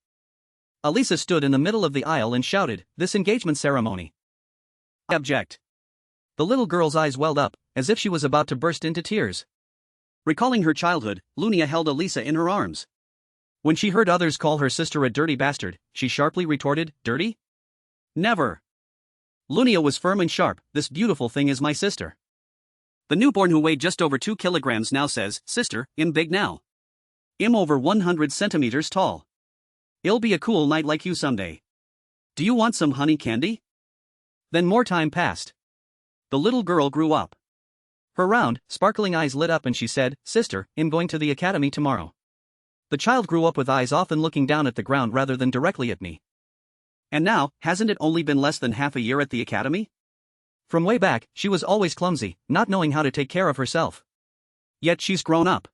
Alisa stood in the middle of the aisle and shouted, this engagement ceremony. I object. The little girl's eyes welled up, as if she was about to burst into tears. Recalling her childhood, Lunia held Alisa in her arms. When she heard others call her sister a dirty bastard, she sharply retorted, dirty? Never. Lunia was firm and sharp, this beautiful thing is my sister. The newborn who weighed just over 2 kilograms now says, sister, I'm big now. I'm over 100 centimeters tall. It'll be a cool night like you someday. Do you want some honey candy? Then more time passed. The little girl grew up. Her round, sparkling eyes lit up and she said, sister, I'm going to the academy tomorrow. The child grew up with eyes often looking down at the ground rather than directly at me. And now, hasn't it only been less than half a year at the academy? From way back, she was always clumsy, not knowing how to take care of herself. Yet she's grown up.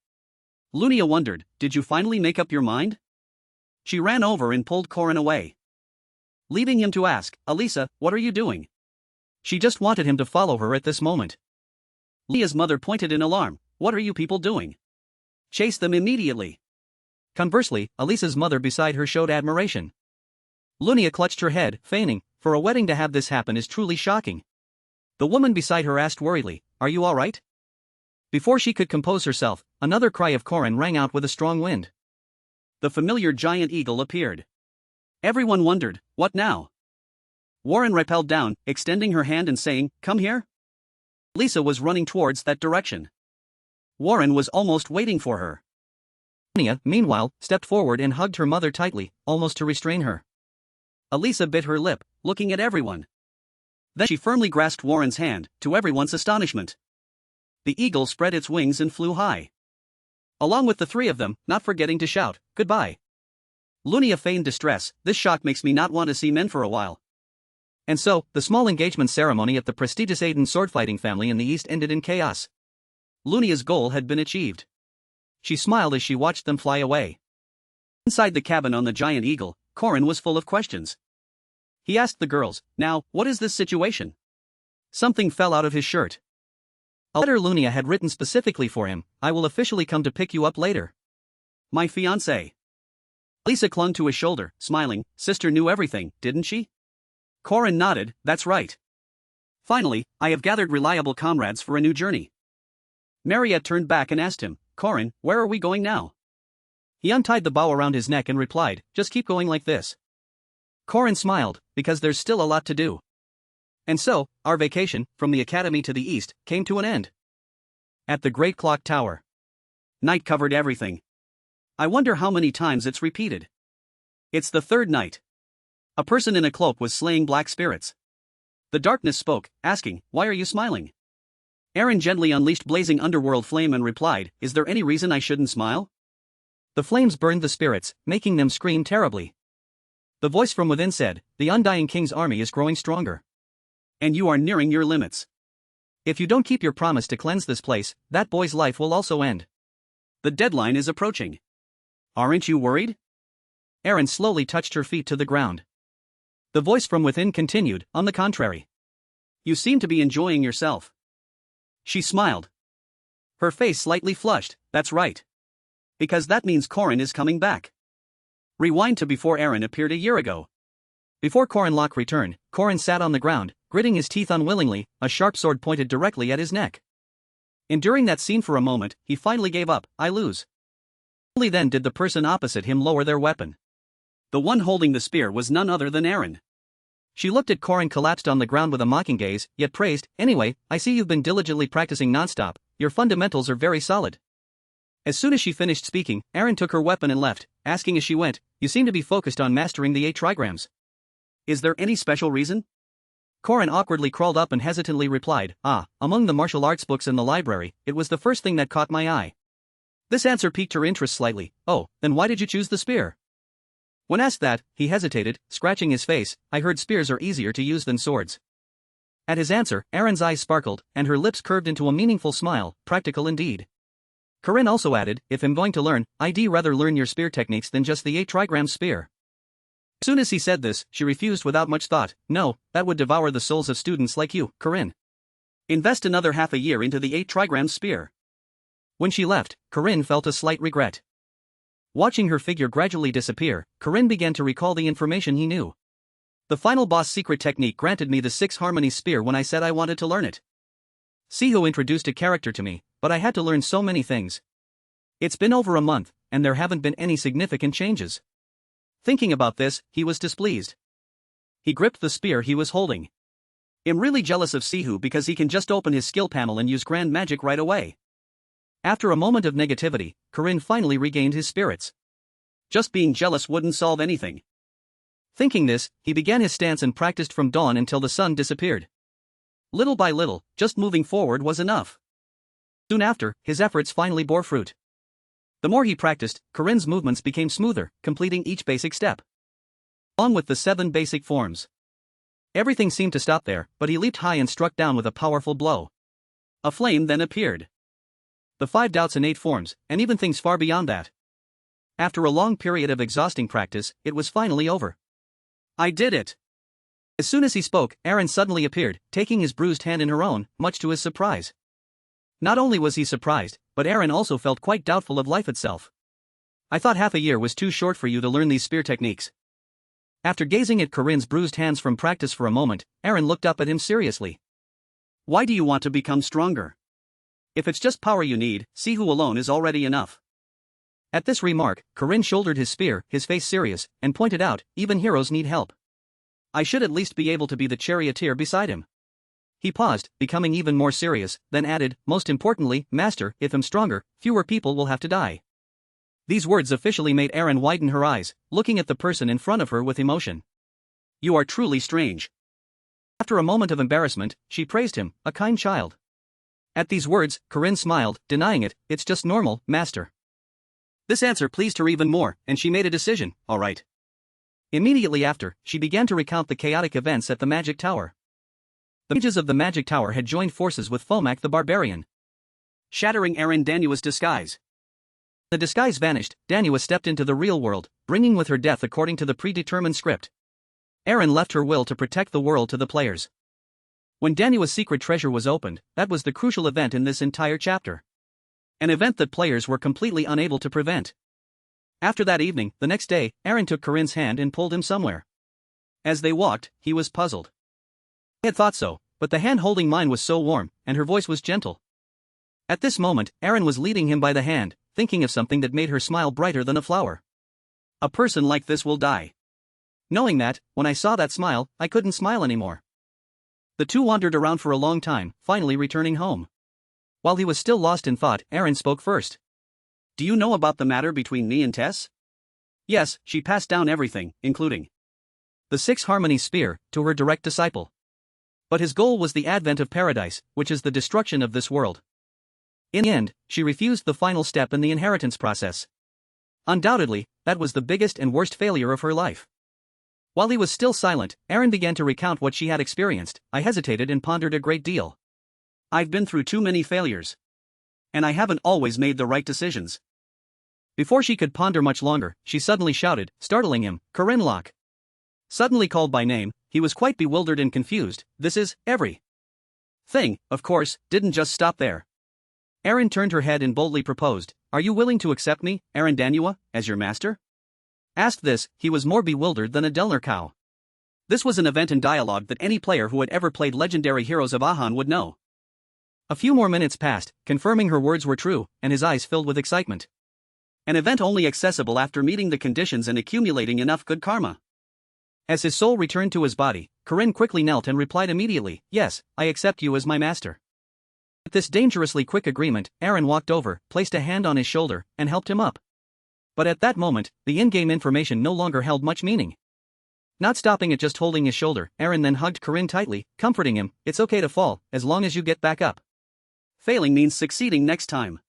Lunia wondered, did you finally make up your mind? She ran over and pulled Corin away, leaving him to ask, Alisa, what are you doing? She just wanted him to follow her at this moment. Leah's mother pointed in alarm. What are you people doing? Chase them immediately. Conversely, Alisa's mother beside her showed admiration. Lunia clutched her head, feigning, for a wedding to have this happen is truly shocking. The woman beside her asked worriedly, are you alright? Before she could compose herself, another cry of Corin rang out with a strong wind. The familiar giant eagle appeared. Everyone wondered, what now? Warren rappelled down, extending her hand and saying, come here. Lisa was running towards that direction. Warren was almost waiting for her. Lunia, meanwhile, stepped forward and hugged her mother tightly, almost to restrain her. Alisa bit her lip, looking at everyone. Then she firmly grasped Warren's hand, to everyone's astonishment. The eagle spread its wings and flew high. Along with the three of them, not forgetting to shout, goodbye. Lunia feigned distress, this shock makes me not want to see men for a while. And so, the small engagement ceremony at the prestigious Aiden swordfighting family in the east ended in chaos. Lunia's goal had been achieved. She smiled as she watched them fly away. Inside the cabin on the giant eagle, Corin was full of questions. He asked the girls, now, what is this situation? Something fell out of his shirt. A letter Lunia had written specifically for him, I will officially come to pick you up later. My fiancé. Lisa clung to his shoulder, smiling, sister knew everything, didn't she? Corin nodded, that's right. Finally, I have gathered reliable comrades for a new journey. Marriott turned back and asked him, Corin, where are we going now? He untied the bow around his neck and replied, just keep going like this. Corin smiled, because there's still a lot to do. And so, our vacation, from the academy to the east, came to an end. At the Great Clock Tower. Night covered everything. I wonder how many times it's repeated. It's the third night. A person in a cloak was slaying black spirits. The darkness spoke, asking, why are you smiling? Aaron gently unleashed blazing underworld flame and replied, is there any reason I shouldn't smile? The flames burned the spirits, making them scream terribly. The voice from within said, the Undying King's army is growing stronger. And you are nearing your limits. If you don't keep your promise to cleanse this place, that boy's life will also end. The deadline is approaching. Aren't you worried? Aaron slowly touched her feet to the ground. The voice from within continued, on the contrary. You seem to be enjoying yourself. She smiled. Her face slightly flushed, that's right. Because that means Corin is coming back. Rewind to before Aaron appeared a year ago. Before Corin Locke returned, Corin sat on the ground, gritting his teeth unwillingly, a sharp sword pointed directly at his neck. Enduring that scene for a moment, he finally gave up, I lose. Only then did the person opposite him lower their weapon. The one holding the spear was none other than Aaron. She looked at Corin collapsed on the ground with a mocking gaze, yet praised, anyway, I see you've been diligently practicing nonstop, your fundamentals are very solid. As soon as she finished speaking, Aaron took her weapon and left, asking as she went, you seem to be focused on mastering the 8 trigrams. Is there any special reason? Corin awkwardly crawled up and hesitantly replied, among the martial arts books in the library, it was the first thing that caught my eye. This answer piqued her interest slightly, oh, then why did you choose the spear? When asked that, he hesitated, scratching his face, I heard spears are easier to use than swords. At his answer, Aaron's eyes sparkled, and her lips curved into a meaningful smile, practical indeed. Corinne also added, if I'm going to learn, I'd rather learn your spear techniques than just the 8 trigram spear. As soon as he said this, she refused without much thought, no, that would devour the souls of students like you, Corinne. Invest another half a year into the 8 trigram spear. When she left, Corinne felt a slight regret. Watching her figure gradually disappear, Corinne began to recall the information he knew. The final boss secret technique granted me the 6 harmony spear when I said I wanted to learn it. Siho introduced a character to me, but I had to learn so many things. It's been over a month, and there haven't been any significant changes. Thinking about this, he was displeased. He gripped the spear he was holding. I'm really jealous of Sihu because he can just open his skill panel and use grand magic right away. After a moment of negativity, Corinne finally regained his spirits. Just being jealous wouldn't solve anything. Thinking this, he began his stance and practiced from dawn until the sun disappeared. Little by little, just moving forward was enough. Soon after, his efforts finally bore fruit. The more he practiced, Corinne's movements became smoother, completing each basic step. Along with the 7 basic forms. Everything seemed to stop there, but he leaped high and struck down with a powerful blow. A flame then appeared. The 5 doubts and 8 forms, and even things far beyond that. After a long period of exhausting practice, it was finally over. I did it! As soon as he spoke, Aaron suddenly appeared, taking his bruised hand in her own, much to his surprise. Not only was he surprised, but Aaron also felt quite doubtful of life itself. I thought half a year was too short for you to learn these spear techniques. After gazing at Corinne's bruised hands from practice for a moment, Aaron looked up at him seriously. Why do you want to become stronger? If it's just power you need, Sihu alone is already enough. At this remark, Corinne shouldered his spear, his face serious, and pointed out, even heroes need help. I should at least be able to be the charioteer beside him. He paused, becoming even more serious, then added, most importantly, Master, if I'm stronger, fewer people will have to die. These words officially made Aaron widen her eyes, looking at the person in front of her with emotion. You are truly strange. After a moment of embarrassment, she praised him, a kind child. At these words, Corinne smiled, denying it, it's just normal, Master. This answer pleased her even more, and she made a decision, all right. Immediately after, she began to recount the chaotic events at the Magic Tower. The mages of the Magic Tower had joined forces with Fomak the Barbarian, shattering Aaron Danua's disguise. The disguise vanished, Danua stepped into the real world, bringing with her death according to the predetermined script. Aaron left her will to protect the world to the players. When Danua's secret treasure was opened, that was the crucial event in this entire chapter. An event that players were completely unable to prevent. After that evening, the next day, Aaron took Corinne's hand and pulled him somewhere. As they walked, he was puzzled. He had thought so, but the hand holding mine was so warm, and her voice was gentle. At this moment, Aaron was leading him by the hand, thinking of something that made her smile brighter than a flower. A person like this will die. Knowing that, when I saw that smile, I couldn't smile anymore. The two wandered around for a long time, finally returning home. While he was still lost in thought, Aaron spoke first. Do you know about the matter between me and Tess? Yes, she passed down everything, including the Six Harmony Spear, to her direct disciple. But his goal was the advent of paradise, which is the destruction of this world. In the end, she refused the final step in the inheritance process. Undoubtedly, that was the biggest and worst failure of her life. While he was still silent, Aaron began to recount what she had experienced. I hesitated and pondered a great deal. I've been through too many failures. And I haven't always made the right decisions. Before she could ponder much longer, she suddenly shouted, startling him, Corinne Locke. Suddenly called by name, he was quite bewildered and confused. This is, every thing, of course, didn't just stop there. Aaron turned her head and boldly proposed, Are you willing to accept me, Aaron Danua, as your master? Asked this, he was more bewildered than a Delner cow. This was an event in dialogue that any player who had ever played Legendary Heroes of Ahan would know. A few more minutes passed, confirming her words were true, and his eyes filled with excitement. An event only accessible after meeting the conditions and accumulating enough good karma. As his soul returned to his body, Corinne quickly knelt and replied immediately, Yes, I accept you as my master. At this dangerously quick agreement, Aaron walked over, placed a hand on his shoulder, and helped him up. But at that moment, the in-game information no longer held much meaning. Not stopping at just holding his shoulder, Aaron then hugged Corinne tightly, comforting him, It's okay to fall, as long as you get back up. Failing means succeeding next time.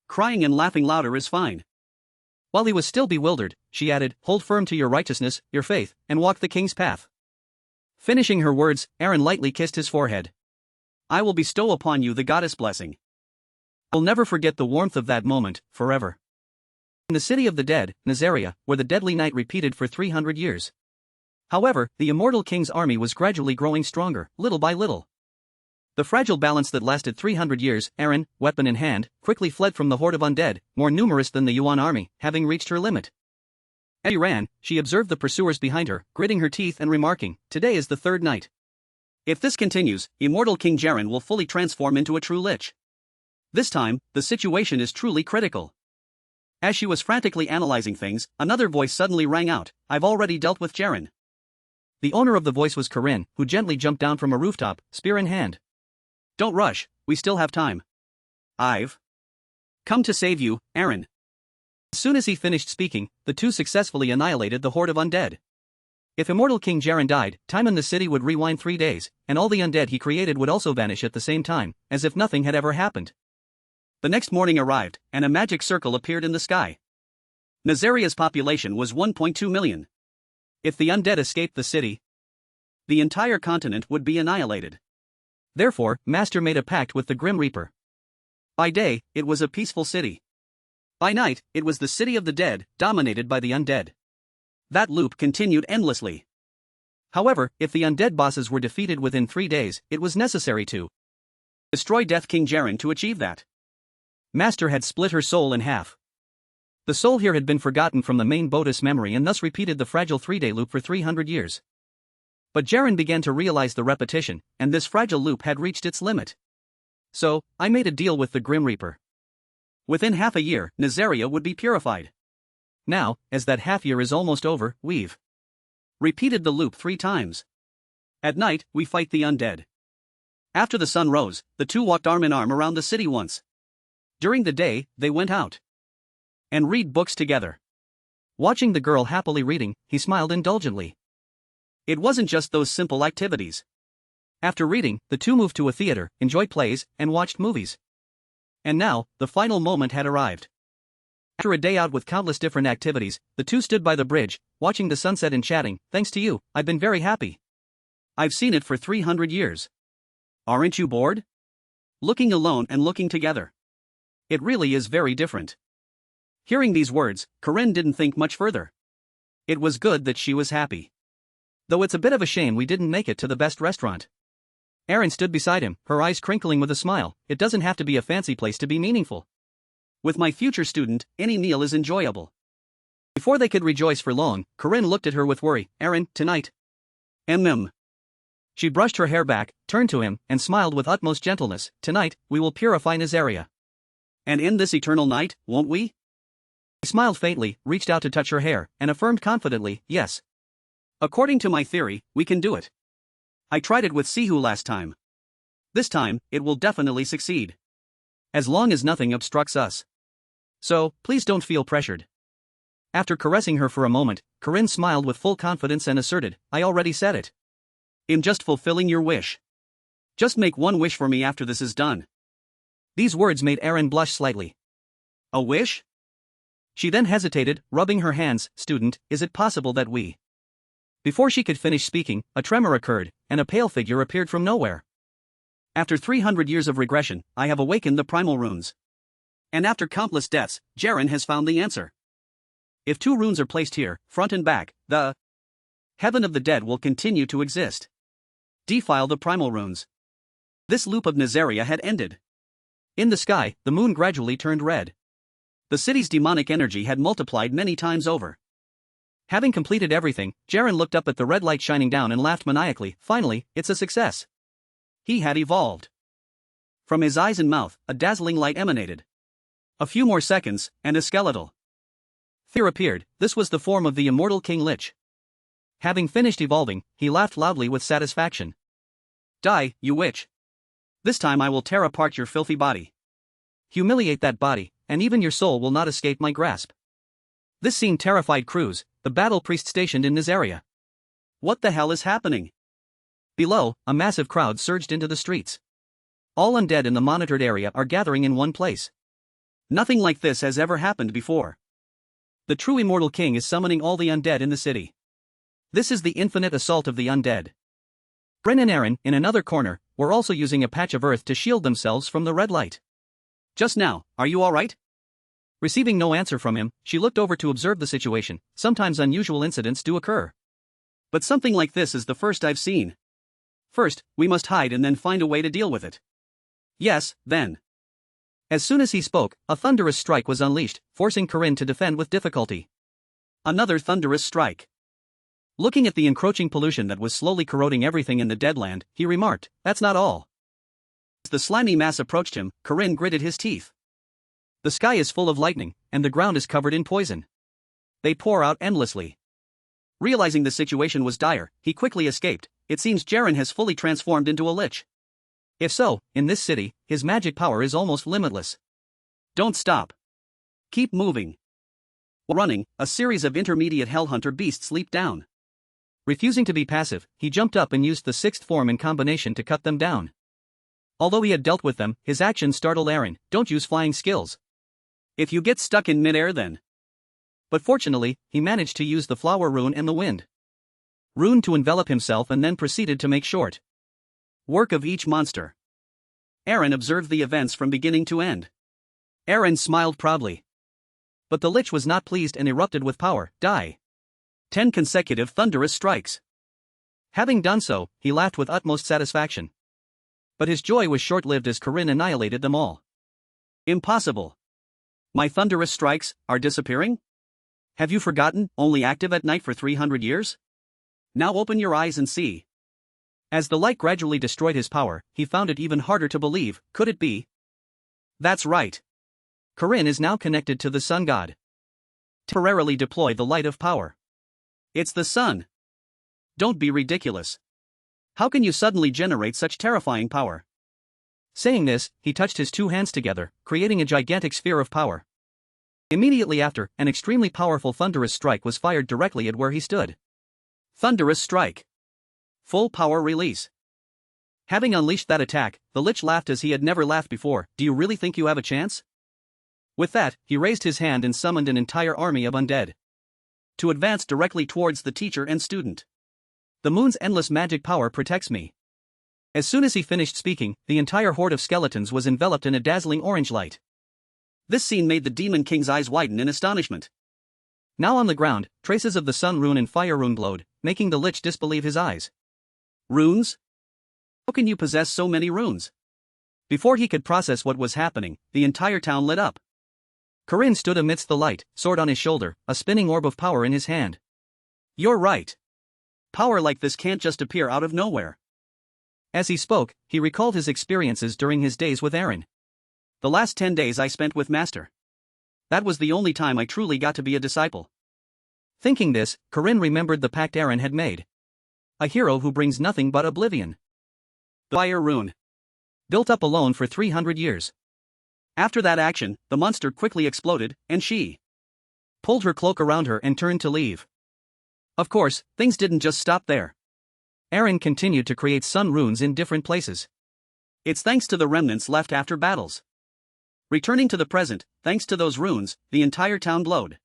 Crying and laughing louder is fine. While he was still bewildered, she added, Hold firm to your righteousness, your faith, and walk the king's path. Finishing her words, Aaron lightly kissed his forehead. I will bestow upon you the goddess blessing. I'll never forget the warmth of that moment, forever. In the city of the dead, Nazaria, where the deadly night repeated for 300 years. However, the immortal king's army was gradually growing stronger, little by little. The fragile balance that lasted 300 years, Aaron, weapon in hand, quickly fled from the horde of undead, more numerous than the Yuan army, having reached her limit. As she ran, she observed the pursuers behind her, gritting her teeth and remarking, Today is the third night. If this continues, immortal King Jaren will fully transform into a true lich. This time, the situation is truly critical. As she was frantically analyzing things, another voice suddenly rang out, I've already dealt with Jaren. The owner of the voice was Corinne, who gently jumped down from a rooftop, spear in hand. Don't rush, we still have time. I've come to save you, Aaron. As soon as he finished speaking, the two successfully annihilated the horde of undead. If immortal King Jaren died, time in the city would rewind 3 days, and all the undead he created would also vanish at the same time, as if nothing had ever happened. The next morning arrived, and a magic circle appeared in the sky. Nazaria's population was 1.2 million. If the undead escaped the city, the entire continent would be annihilated. Therefore, Master made a pact with the Grim Reaper. By day, it was a peaceful city. By night, it was the city of the dead, dominated by the undead. That loop continued endlessly. However, if the undead bosses were defeated within 3 days, it was necessary to Destroy Death King Jaren to achieve that. Master had split her soul in half. The soul here had been forgotten from the main Bodhi's memory and thus repeated the fragile 3-day loop for 300 years. But Jaren began to realize the repetition, and this fragile loop had reached its limit. So, I made a deal with the Grim Reaper. Within half a year, Nazaria would be purified. Now, as that half year is almost over, we've repeated the loop 3 times. At night, we fight the undead. After the sun rose, the two walked arm in arm around the city once. During the day, they went out and read books together. Watching the girl happily reading, he smiled indulgently. It wasn't just those simple activities. After reading, the two moved to a theater, enjoyed plays, and watched movies. And now, the final moment had arrived. After a day out with countless different activities, the two stood by the bridge, watching the sunset and chatting. Thanks to you, I've been very happy. I've seen it for 300 years. Aren't you bored? Looking alone and looking together. It really is very different. Hearing these words, Corinne didn't think much further. It was good that she was happy. Though it's a bit of a shame we didn't make it to the best restaurant. Erin stood beside him, her eyes crinkling with a smile. It doesn't have to be a fancy place to be meaningful. With my future student, any meal is enjoyable. Before they could rejoice for long, Corinne looked at her with worry. Erin, tonight. She brushed her hair back, turned to him, and smiled with utmost gentleness. Tonight, we will purify Nazaria. And end this eternal night, won't we? He smiled faintly, reached out to touch her hair, and affirmed confidently, yes. According to my theory, we can do it. I tried it with Sihu last time. This time, it will definitely succeed. As long as nothing obstructs us. So, please don't feel pressured. After caressing her for a moment, Corinne smiled with full confidence and asserted, I already said it. I'm just fulfilling your wish. Just make one wish for me after this is done. These words made Erin blush slightly. A wish? She then hesitated, rubbing her hands. Student, is it possible that we... Before she could finish speaking, a tremor occurred, and a pale figure appeared from nowhere. After 300 years of regression, I have awakened the primal runes. And after countless deaths, Jaren has found the answer. If 2 runes are placed here, front and back, the heaven of the dead will continue to exist. Defile the primal runes. This loop of Nazaria had ended. In the sky, the moon gradually turned red. The city's demonic energy had multiplied many times over. Having completed everything, Jaren looked up at the red light shining down and laughed maniacally. Finally, it's a success. He had evolved. From his eyes and mouth, a dazzling light emanated. A few more seconds, and a skeletal fear appeared. This was the form of the immortal King Lich. Having finished evolving, he laughed loudly with satisfaction. Die, you witch. This time I will tear apart your filthy body. Humiliate that body, and even your soul will not escape my grasp. This scene terrified Cruz, the battle priest stationed in Nazaria. What the hell is happening? Below, a massive crowd surged into the streets. All undead in the monitored area are gathering in one place. Nothing like this has ever happened before. The true immortal king is summoning all the undead in the city. This is the infinite assault of the undead. Bryn and Erin, in another corner, were also using a patch of earth to shield themselves from the red light. Just now, are you alright? Receiving no answer from him, she looked over to observe the situation. Sometimes unusual incidents do occur. But something like this is the first I've seen. First, we must hide and then find a way to deal with it. Yes, then. As soon as he spoke, a thunderous strike was unleashed, forcing Corinne to defend with difficulty. Another thunderous strike. Looking at the encroaching pollution that was slowly corroding everything in the Deadland, he remarked, that's not all. As the slimy mass approached him, Corinne gritted his teeth. The sky is full of lightning, and the ground is covered in poison. They pour out endlessly. Realizing the situation was dire, he quickly escaped. It seems Jaren has fully transformed into a lich. If so, in this city, his magic power is almost limitless. Don't stop. Keep moving. While running, a series of intermediate hellhunter beasts leaped down. Refusing to be passive, he jumped up and used the 6th form in combination to cut them down. Although he had dealt with them, his action startled Erin. Don't use flying skills. If you get stuck in midair then. But fortunately, he managed to use the flower rune and the wind rune to envelop himself and then proceeded to make short work of each monster. Erin observed the events from beginning to end. Erin smiled proudly. But the lich was not pleased and erupted with power. Die. 10 consecutive thunderous strikes. Having done so, he laughed with utmost satisfaction. But his joy was short-lived as Corinne annihilated them all. Impossible. My thunderous strikes are disappearing? Have you forgotten, only active at night for 300 years? Now open your eyes and see. As the light gradually destroyed his power, he found it even harder to believe. Could it be? That's right. Corinne is now connected to the sun god. Temporarily deploy the light of power. It's the sun. Don't be ridiculous. How can you suddenly generate such terrifying power? Saying this, he touched his two hands together, creating a gigantic sphere of power. Immediately after, an extremely powerful thunderous strike was fired directly at where he stood. Thunderous strike. Full power release. Having unleashed that attack, the Lich laughed as he had never laughed before. Do you really think you have a chance? With that, he raised his hand and summoned an entire army of undead to advance directly towards the teacher and student. The moon's endless magic power protects me. As soon as he finished speaking, the entire horde of skeletons was enveloped in a dazzling orange light. This scene made the Demon King's eyes widen in astonishment. Now on the ground, traces of the sun rune and fire rune glowed, making the Lich disbelieve his eyes. Runes? How can you possess so many runes? Before he could process what was happening, the entire town lit up. Corinne stood amidst the light, sword on his shoulder, a spinning orb of power in his hand. You're right. Power like this can't just appear out of nowhere. As he spoke, he recalled his experiences during his days with Aaron. The last 10 days I spent with Master. That was the only time I truly got to be a disciple. Thinking this, Corinne remembered the pact Aaron had made. A hero who brings nothing but oblivion. The fire rune. Built up alone for 300 years. After that action, the monster quickly exploded, and she pulled her cloak around her and turned to leave. Of course, things didn't just stop there. Aaron continued to create sun runes in different places. It's thanks to the remnants left after battles. Returning to the present, thanks to those runes, the entire town glowed.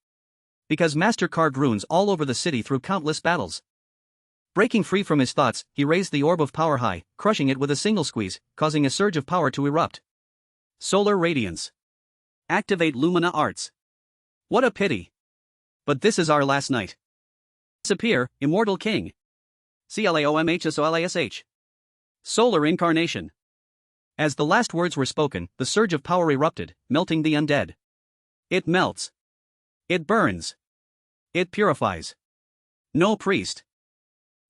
Because Master carved runes all over the city through countless battles. Breaking free from his thoughts, he raised the orb of power high, crushing it with a single squeeze, causing a surge of power to erupt. Solar radiance. Activate Lumina arts. What a pity. But this is our last night. Disappear, Immortal King. CLAOMHSOLASH. Solar incarnation. As the last words were spoken, the surge of power erupted, melting the undead. It melts. It burns. It purifies. No priest.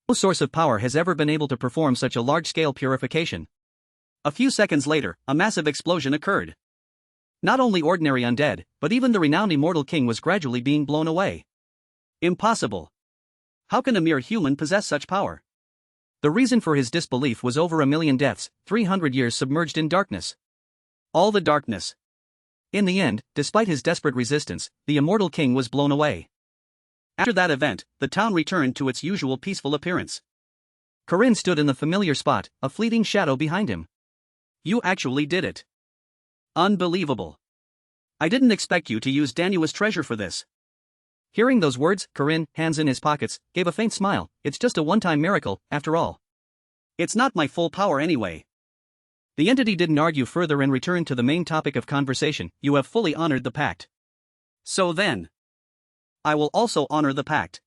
No source of power has ever been able to perform such a large-scale purification. A few seconds later, a massive explosion occurred. Not only ordinary undead, but even the renowned Immortal King was gradually being blown away. Impossible. How can a mere human possess such power? The reason for his disbelief was over 1 million deaths, 300 years submerged in darkness. All the darkness. In the end, despite his desperate resistance, the Immortal King was blown away. After that event, the town returned to its usual peaceful appearance. Corinne stood in the familiar spot, a fleeting shadow behind him. You actually did it. Unbelievable. I didn't expect you to use Danua's treasure for this. Hearing those words, Corinne, hands in his pockets, gave a faint smile. It's just a one-time miracle, after all. It's not my full power anyway. The entity didn't argue further and returned to the main topic of conversation. You have fully honored the pact. So then, I will also honor the pact.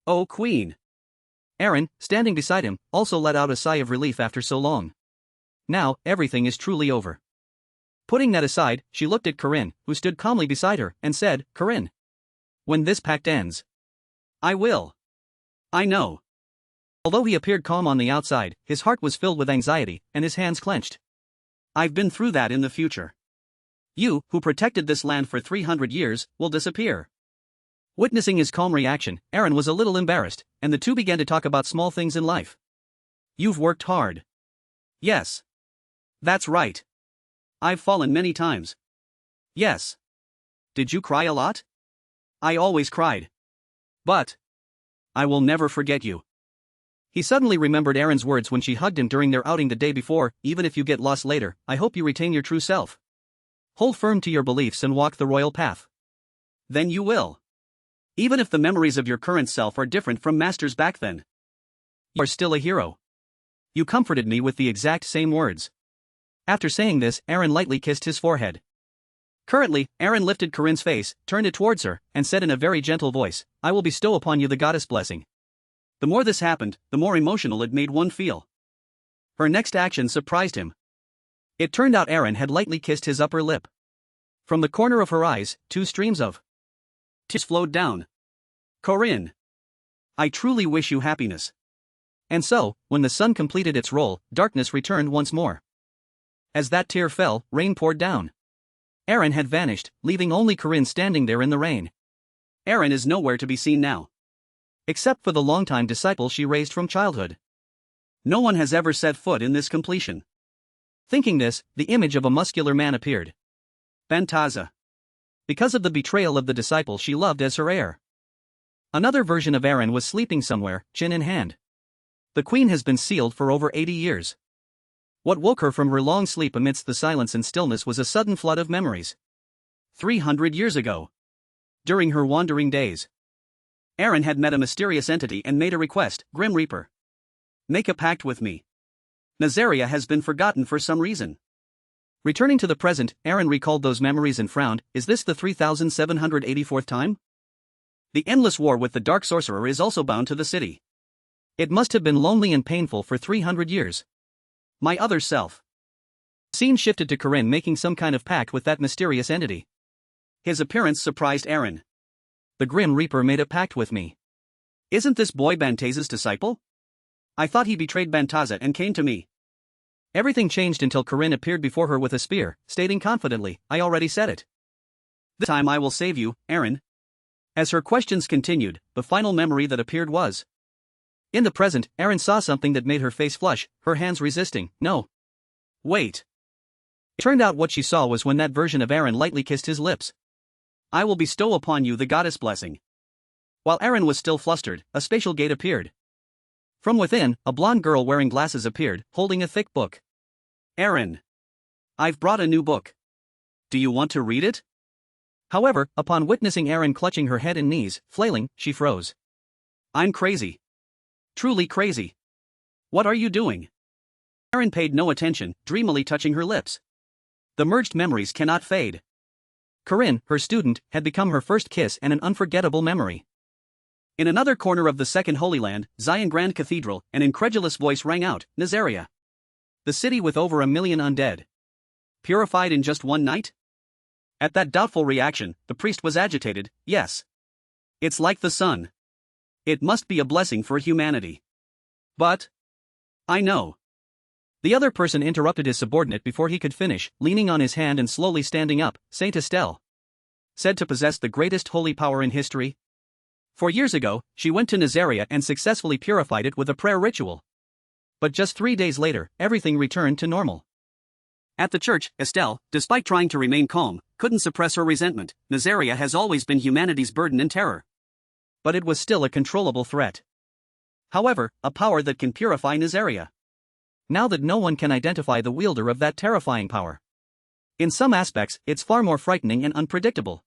Oh Queen. Aaron, standing beside him, also let out a sigh of relief after so long. Now, everything is truly over. Putting that aside, she looked at Corinne, who stood calmly beside her, and said, Corinne, when this pact ends, I will. I know. Although he appeared calm on the outside, his heart was filled with anxiety, and his hands clenched. I've been through that in the future. You, who protected this land for 300 years, will disappear. Witnessing his calm reaction, Aaron was a little embarrassed, and the two began to talk about small things in life. You've worked hard. Yes. That's right. I've fallen many times. Yes. Did you cry a lot? I always cried. But I will never forget you. He suddenly remembered Aaron's words when she hugged him during their outing the day before. Even if you get lost later, I hope you retain your true self. Hold firm to your beliefs and walk the royal path. Then you will. Even if the memories of your current self are different from Master's back then. You are still a hero. You comforted me with the exact same words. After saying this, Aaron lightly kissed his forehead. Currently, Aaron lifted Corinne's face, turned it towards her, and said in a very gentle voice, I will bestow upon you the goddess blessing. The more this happened, the more emotional it made one feel. Her next action surprised him. It turned out Aaron had lightly kissed his upper lip. From the corner of her eyes, 2 streams of tears flowed down. Corinne, I truly wish you happiness. And so, when the sun completed its role, darkness returned once more. As that tear fell, rain poured down. Aaron had vanished, leaving only Corinne standing there in the rain. Aaron is nowhere to be seen now. Except for the longtime disciple she raised from childhood. No one has ever set foot in this completion. Thinking this, the image of a muscular man appeared. Bantaza. Because of the betrayal of the disciple she loved as her heir. Another version of Aaron was sleeping somewhere, chin in hand. The queen has been sealed for over 80 years. What woke her from her long sleep amidst the silence and stillness was a sudden flood of memories. 300 years ago. During her wandering days, Aaron had met a mysterious entity and made a request, Grim Reaper. Make a pact with me. Nazaria has been forgotten for some reason. Returning to the present, Aaron recalled those memories and frowned. Is this the 3784th time? The endless war with the Dark Sorcerer is also bound to the city. It must have been lonely and painful for 300 years. My other self. Scene shifted to Corinne making some kind of pact with that mysterious entity. His appearance surprised Aaron. The Grim Reaper made a pact with me. Isn't this boy Bantaza's disciple? I thought he betrayed Bantaza and came to me. Everything changed until Corinne appeared before her with a spear, stating confidently, I already said it. This time I will save you, Aaron. As her questions continued, the final memory that appeared was. In the present, Aaron saw something that made her face flush, her hands resisting. No. Wait. It turned out what she saw was when that version of Aaron lightly kissed his lips. I will bestow upon you the goddess blessing. While Aaron was still flustered, a spatial gate appeared. From within, a blonde girl wearing glasses appeared, holding a thick book. Aaron. I've brought a new book. Do you want to read it? However, upon witnessing Aaron clutching her head and knees, flailing, she froze. I'm crazy. Truly crazy. What are you doing? Aaron paid no attention, dreamily touching her lips. The merged memories cannot fade. Corinne, her student, had become her first kiss and an unforgettable memory. In another corner of the Second Holy Land, Zion Grand Cathedral, an incredulous voice rang out, Nazaria. The city with over 1 million undead. Purified in just one night? At that doubtful reaction, the priest was agitated. Yes. It's like the sun. It must be a blessing for humanity. But I know. The other person interrupted his subordinate before he could finish, leaning on his hand and slowly standing up. Saint Estelle. Said to possess the greatest holy power in history. 4 years ago, she went to Nazaria and successfully purified it with a prayer ritual. But just 3 days later, everything returned to normal. At the church, Estelle, despite trying to remain calm, couldn't suppress her resentment. Nazaria has always been humanity's burden and terror. But it was still a controllable threat. However, a power that can purify Nazaria. Now that no one can identify the wielder of that terrifying power. In some aspects, it's far more frightening and unpredictable.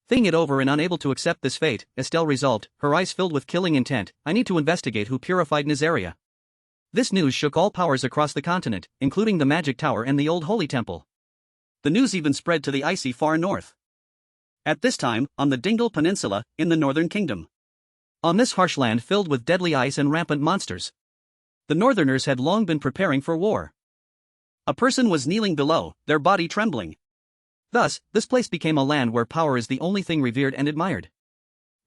Thinking it over and unable to accept this fate, Estelle resolved, her eyes filled with killing intent, I need to investigate who purified Nazaria. This news shook all powers across the continent, including the Magic Tower and the Old Holy Temple. The news even spread to the icy far north. At this time, on the Dingle Peninsula, in the Northern Kingdom. On this harsh land filled with deadly ice and rampant monsters. The Northerners had long been preparing for war. A person was kneeling below, their body trembling. Thus, this place became a land where power is the only thing revered and admired.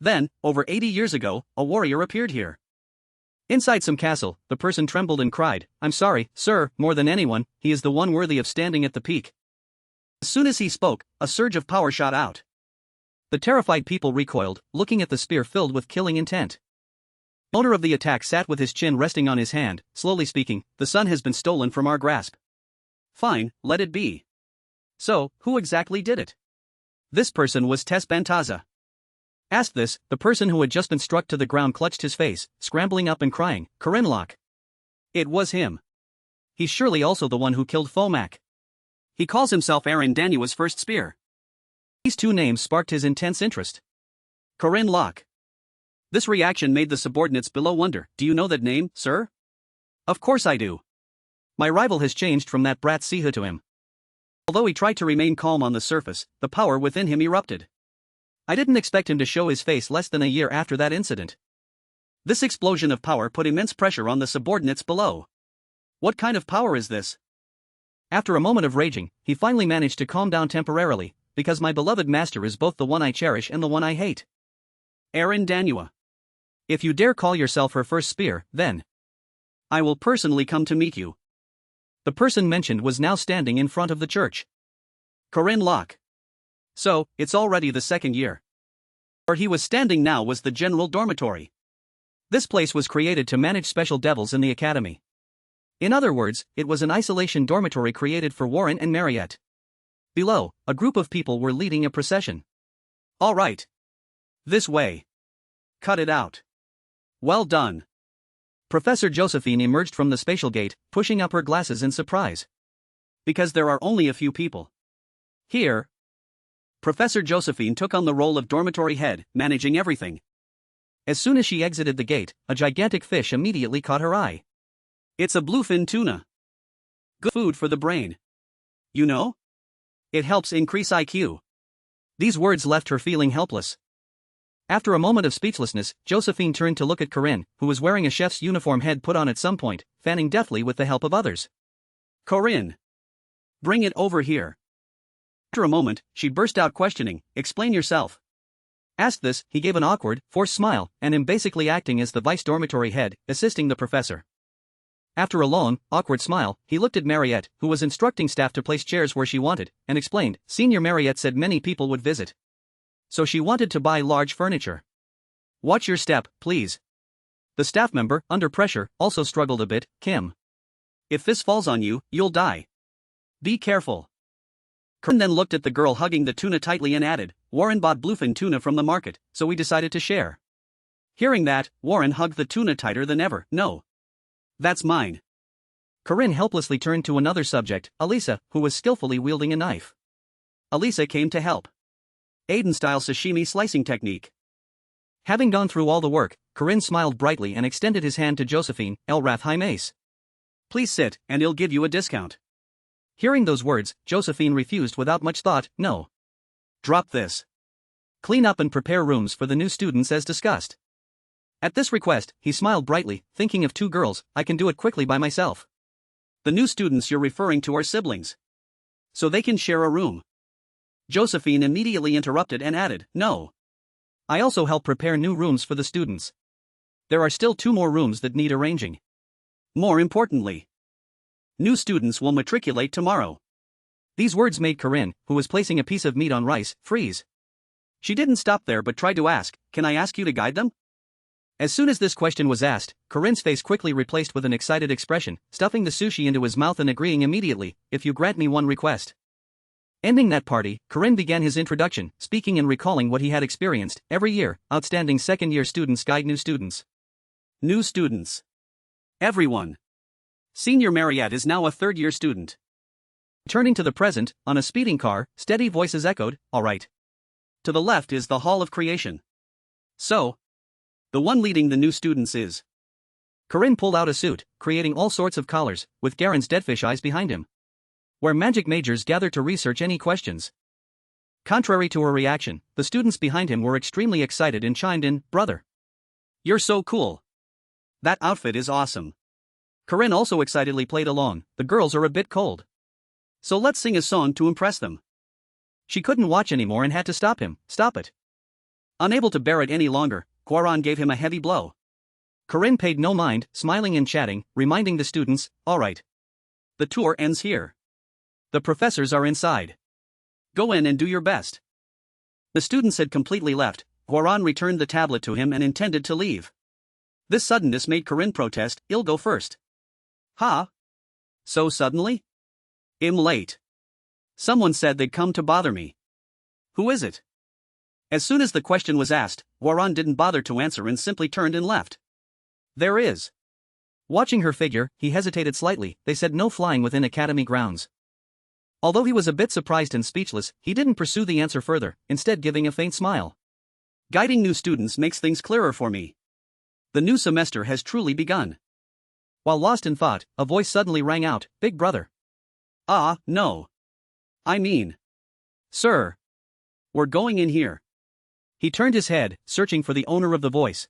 Then, over 80 years ago, a warrior appeared here. Inside some castle, the person trembled and cried, I'm sorry, sir, more than anyone, he is the one worthy of standing at the peak. As soon as he spoke, a surge of power shot out. The terrified people recoiled, looking at the spear filled with killing intent. The owner of the attack sat with his chin resting on his hand, slowly speaking, the sun has been stolen from our grasp. Fine, let it be. So, who exactly did it? This person was Tess Bantaza. Asked this, the person who had just been struck to the ground clutched his face, scrambling up and crying, Corinne Locke. It was him. He's surely also the one who killed Fomac. He calls himself Aaron Danua's first spear. These two names sparked his intense interest. Corinne Locke. This reaction made the subordinates below wonder, do you know that name, sir? Of course I do. My rival has changed from that brat Siha to him. Although he tried to remain calm on the surface, the power within him erupted. I didn't expect him to show his face less than a year after that incident. This explosion of power put immense pressure on the subordinates below. What kind of power is this? After a moment of raging, he finally managed to calm down temporarily, because my beloved master is both the one I cherish and the one I hate. Erin Danua. If you dare call yourself her first spear, then I will personally come to meet you. The person mentioned was now standing in front of the church. Corinne Locke. So, it's already the second year. Where he was standing now was the general dormitory. This place was created to manage special devils in the academy. In other words, it was an isolation dormitory created for Warren and Marriott. Below, a group of people were leading a procession. All right. This way. Cut it out. Well done. Professor Josephine emerged from the spatial gate, pushing up her glasses in surprise. Because there are only a few people here. Professor Josephine took on the role of dormitory head, managing everything. As soon as she exited the gate, a gigantic fish immediately caught her eye. It's a bluefin tuna. Good food for the brain. You know? It helps increase IQ. These words left her feeling helpless. After a moment of speechlessness, Josephine turned to look at Corinne, who was wearing a chef's uniform head put on at some point, fanning deftly with the help of others. Corinne. Bring it over here. After a moment, she burst out questioning, explain yourself. Asked this, he gave an awkward, forced smile, and him basically acting as the vice dormitory head, assisting the professor. After a long, awkward smile, he looked at Marriott, who was instructing staff to place chairs where she wanted, and explained, Senior Marriott said many people would visit. So she wanted to buy large furniture. Watch your step, please. The staff member, under pressure, also struggled a bit, Kim. If this falls on you, you'll die. Be careful. Corinne then looked at the girl hugging the tuna tightly and added, Warren bought bluefin tuna from the market, so we decided to share. Hearing that, Warren hugged the tuna tighter than ever. No. That's mine. Corinne helplessly turned to another subject, Alisa, who was skillfully wielding a knife. Alisa came to help. Aiden-style sashimi slicing technique. Having gone through all the work, Corinne smiled brightly and extended his hand to Josephine, Elrath Mace. Please sit, and he'll give you a discount. Hearing those words, Josephine refused without much thought, no. Drop this. Clean up and prepare rooms for the new students as discussed. At this request, he smiled brightly, thinking of two girls, I can do it quickly by myself. The new students you're referring to are siblings. So they can share a room. Josephine immediately interrupted and added, no. I also help prepare new rooms for the students. There are still 2 more rooms that need arranging. More importantly, new students will matriculate tomorrow. These words made Corinne, who was placing a piece of meat on rice, freeze. She didn't stop there but tried to ask, can I ask you to guide them? As soon as this question was asked, Corinne's face quickly replaced with an excited expression, stuffing the sushi into his mouth and agreeing immediately, if you grant me one request. Ending that party, Corinne began his introduction, speaking and recalling what he had experienced. Every year, outstanding second-year students guide new students. New students. Everyone. Senior Marriott is now a third-year student. Turning to the present, on a speeding car, steady voices echoed, all right. To the left is the Hall of Creation. So, the one leading the new students is. Corinne pulled out a suit, creating all sorts of collars, with Garen's deadfish eyes behind him. Where magic majors gathered to research any questions. Contrary to her reaction, the students behind him were extremely excited and chimed in, brother. You're so cool. That outfit is awesome. Corinne also excitedly played along, the girls are a bit cold. So let's sing a song to impress them. She couldn't watch anymore and had to stop him, stop it. Unable to bear it any longer, Quaron gave him a heavy blow. Corinne paid no mind, smiling and chatting, reminding the students, all right. The tour ends here. The professors are inside. Go in and do your best. The students had completely left. Quaron returned the tablet to him and intended to leave. This suddenness made Corinne protest, I'll go first. Ha? So suddenly? I'm late. Someone said they'd come to bother me. Who is it? As soon as the question was asked, Quaron didn't bother to answer and simply turned and left. There is. Watching her figure, he hesitated slightly. They said no flying within academy grounds. Although he was a bit surprised and speechless, he didn't pursue the answer further, instead giving a faint smile. Guiding new students makes things clearer for me. The new semester has truly begun. While lost in thought, a voice suddenly rang out, Big brother. Ah, no. I mean. Sir. We're going in here. He turned his head, searching for the owner of the voice.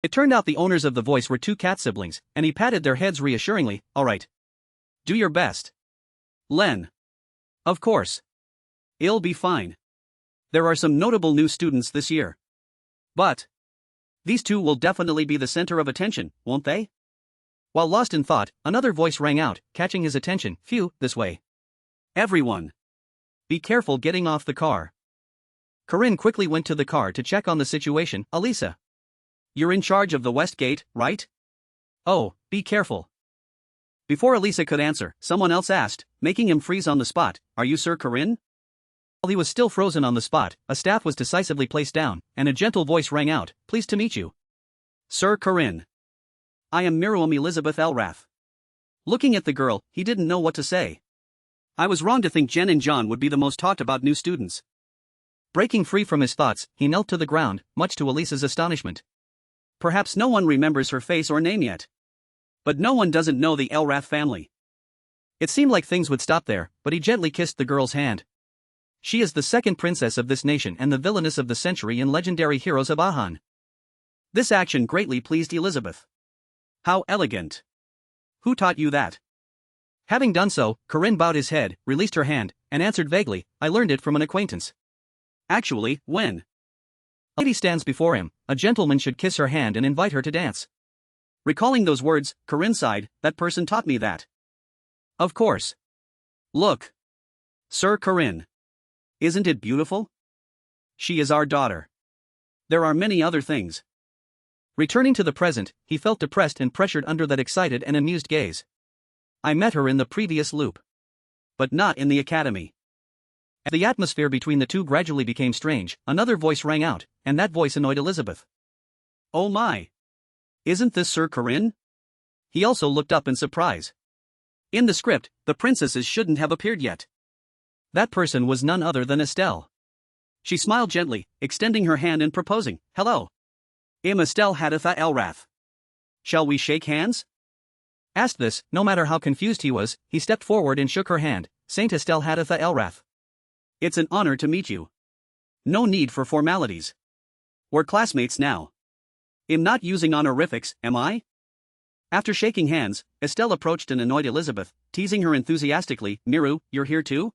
It turned out the owners of the voice were two cat siblings, and he patted their heads reassuringly. Alright. Do your best. Len. Of course. It'll be fine. There are some notable new students this year. But these two will definitely be the center of attention, won't they? While lost in thought, another voice rang out, catching his attention. Phew, this way. Everyone. Be careful getting off the car. Corinne quickly went to the car to check on the situation. Alisa. You're in charge of the west gate, right? Oh, be careful. Before Alisa could answer, someone else asked, making him freeze on the spot. Are you Sir Corinne? While he was still frozen on the spot, a staff was decisively placed down, and a gentle voice rang out. Pleased to meet you. Sir Corinne. I am Miriam Elizabeth Elrath. Looking at the girl, he didn't know what to say. I was wrong to think Jen and John would be the most talked about new students. Breaking free from his thoughts, he knelt to the ground, much to Alisa's astonishment. Perhaps no one remembers her face or name yet. But no one doesn't know the Elrath family. It seemed like things would stop there, but he gently kissed the girl's hand. She is the second princess of this nation and the villainess of the century in legendary heroes of Ahan. This action greatly pleased Elizabeth. How elegant. Who taught you that? Having done so, Corinne bowed his head, released her hand, and answered vaguely, I learned it from an acquaintance. Actually, when a lady stands before him, a gentleman should kiss her hand and invite her to dance. Recalling those words, Corinne sighed, that person taught me that. Of course. Look. Sir Corinne. Isn't it beautiful? She is our daughter. There are many other things. Returning to the present, he felt depressed and pressured under that excited and amused gaze. I met her in the previous loop. But not in the academy. As the atmosphere between the two gradually became strange, another voice rang out, and that voice annoyed Elizabeth. Oh my. Isn't this Sir Corinne? He also looked up in surprise. In the script, the princesses shouldn't have appeared yet. That person was none other than Estelle. She smiled gently, extending her hand and proposing, Hello. I'm Estelle Haditha Elrath. Shall we shake hands? Asked this, no matter how confused he was, he stepped forward and shook her hand. Saint Estelle Haditha Elrath. It's an honor to meet you. No need for formalities. We're classmates now. I'm not using honorifics, am I? After shaking hands, Estelle approached and annoyed Elizabeth, teasing her enthusiastically. Miru, you're here too?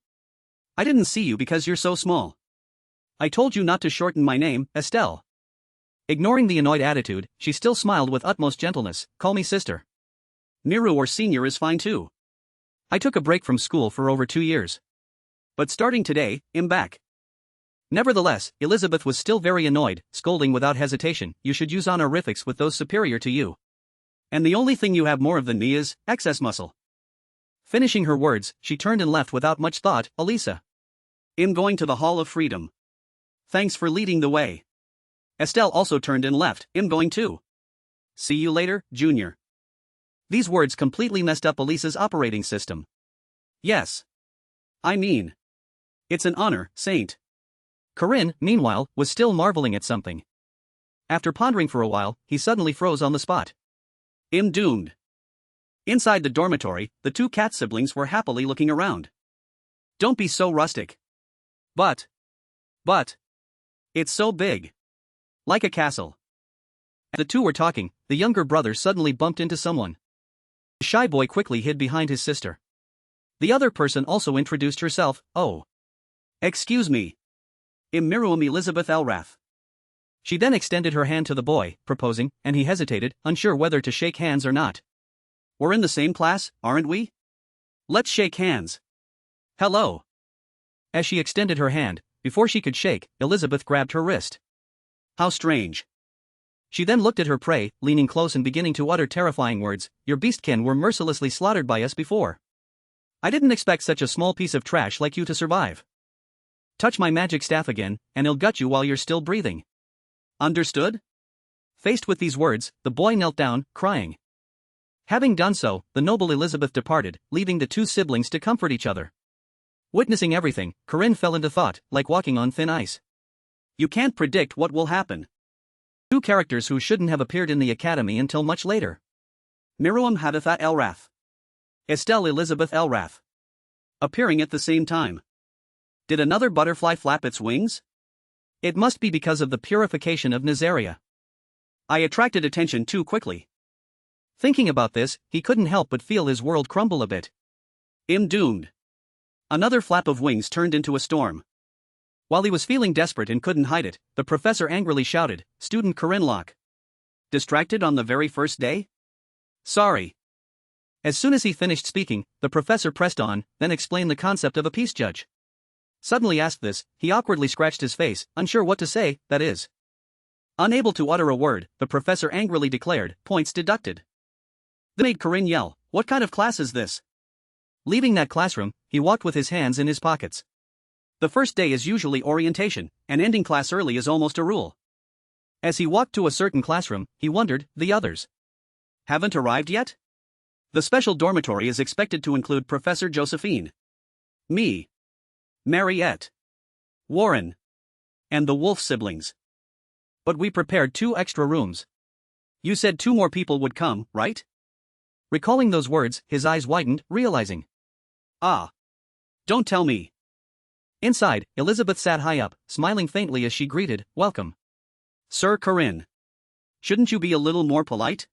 I didn't see you because you're so small. I told you not to shorten my name, Estelle. Ignoring the annoyed attitude, she still smiled with utmost gentleness. Call me sister. Miru or senior is fine too. I took a break from school for over 2 years. But starting today, I'm back. Nevertheless, Elizabeth was still very annoyed, scolding without hesitation. You should use honorifics with those superior to you. And the only thing you have more of than me is excess muscle. Finishing her words, she turned and left without much thought. Alisa. I'm going to the Hall of Freedom. Thanks for leading the way. Estelle also turned and left. I'm going too. See you later, Junior. These words completely messed up Alisa's operating system. Yes. I mean. It's an honor, Saint. Corinne, meanwhile, was still marveling at something. After pondering for a while, he suddenly froze on the spot. I'm doomed. Inside the dormitory, the two cat siblings were happily looking around. Don't be so rustic. But. It's so big. Like a castle. As the two were talking, the younger brother suddenly bumped into someone. The shy boy quickly hid behind his sister. The other person also introduced herself. Oh. Excuse me. I'm Miriam Elizabeth Elrath. She then extended her hand to the boy, proposing, and he hesitated, unsure whether to shake hands or not. We're in the same class, aren't we? Let's shake hands. Hello. As she extended her hand, before she could shake, Elizabeth grabbed her wrist. How strange. She then looked at her prey, leaning close and beginning to utter terrifying words. Your beastkin were mercilessly slaughtered by us before. I didn't expect such a small piece of trash like you to survive. Touch my magic staff again, and it'll gut you while you're still breathing. Understood? Faced with these words, the boy knelt down, crying. Having done so, the noble Elizabeth departed, leaving the two siblings to comfort each other. Witnessing everything, Corinne fell into thought, like walking on thin ice. You can't predict what will happen. Two characters who shouldn't have appeared in the academy until much later. Miriam Haditha Elrath. Estelle Elizabeth Elrath. Appearing at the same time. Did another butterfly flap its wings? It must be because of the purification of Nazaria. I attracted attention too quickly. Thinking about this, he couldn't help but feel his world crumble a bit. I'm doomed. Another flap of wings turned into a storm. While he was feeling desperate and couldn't hide it, the professor angrily shouted, "Student Corinne Locke. Distracted on the very first day? Sorry." As soon as he finished speaking, the professor pressed on, then explained the concept of a peace judge. Suddenly asked this, he awkwardly scratched his face, unsure what to say, that is. Unable to utter a word, the professor angrily declared, "Points deducted." This made Corinne yell, "What kind of class is this?" Leaving that classroom, he walked with his hands in his pockets. The first day is usually orientation, and ending class early is almost a rule. As he walked to a certain classroom, he wondered, the others haven't arrived yet? The special dormitory is expected to include Professor Josephine, me, Marriott, Warren, and the Wolf siblings. But we prepared 2 extra rooms. You said 2 more people would come, right? Recalling those words, his eyes widened, realizing. Ah. Don't tell me. Inside, Elizabeth sat high up, smiling faintly as she greeted, "Welcome. Sir Corinne. Shouldn't you be a little more polite?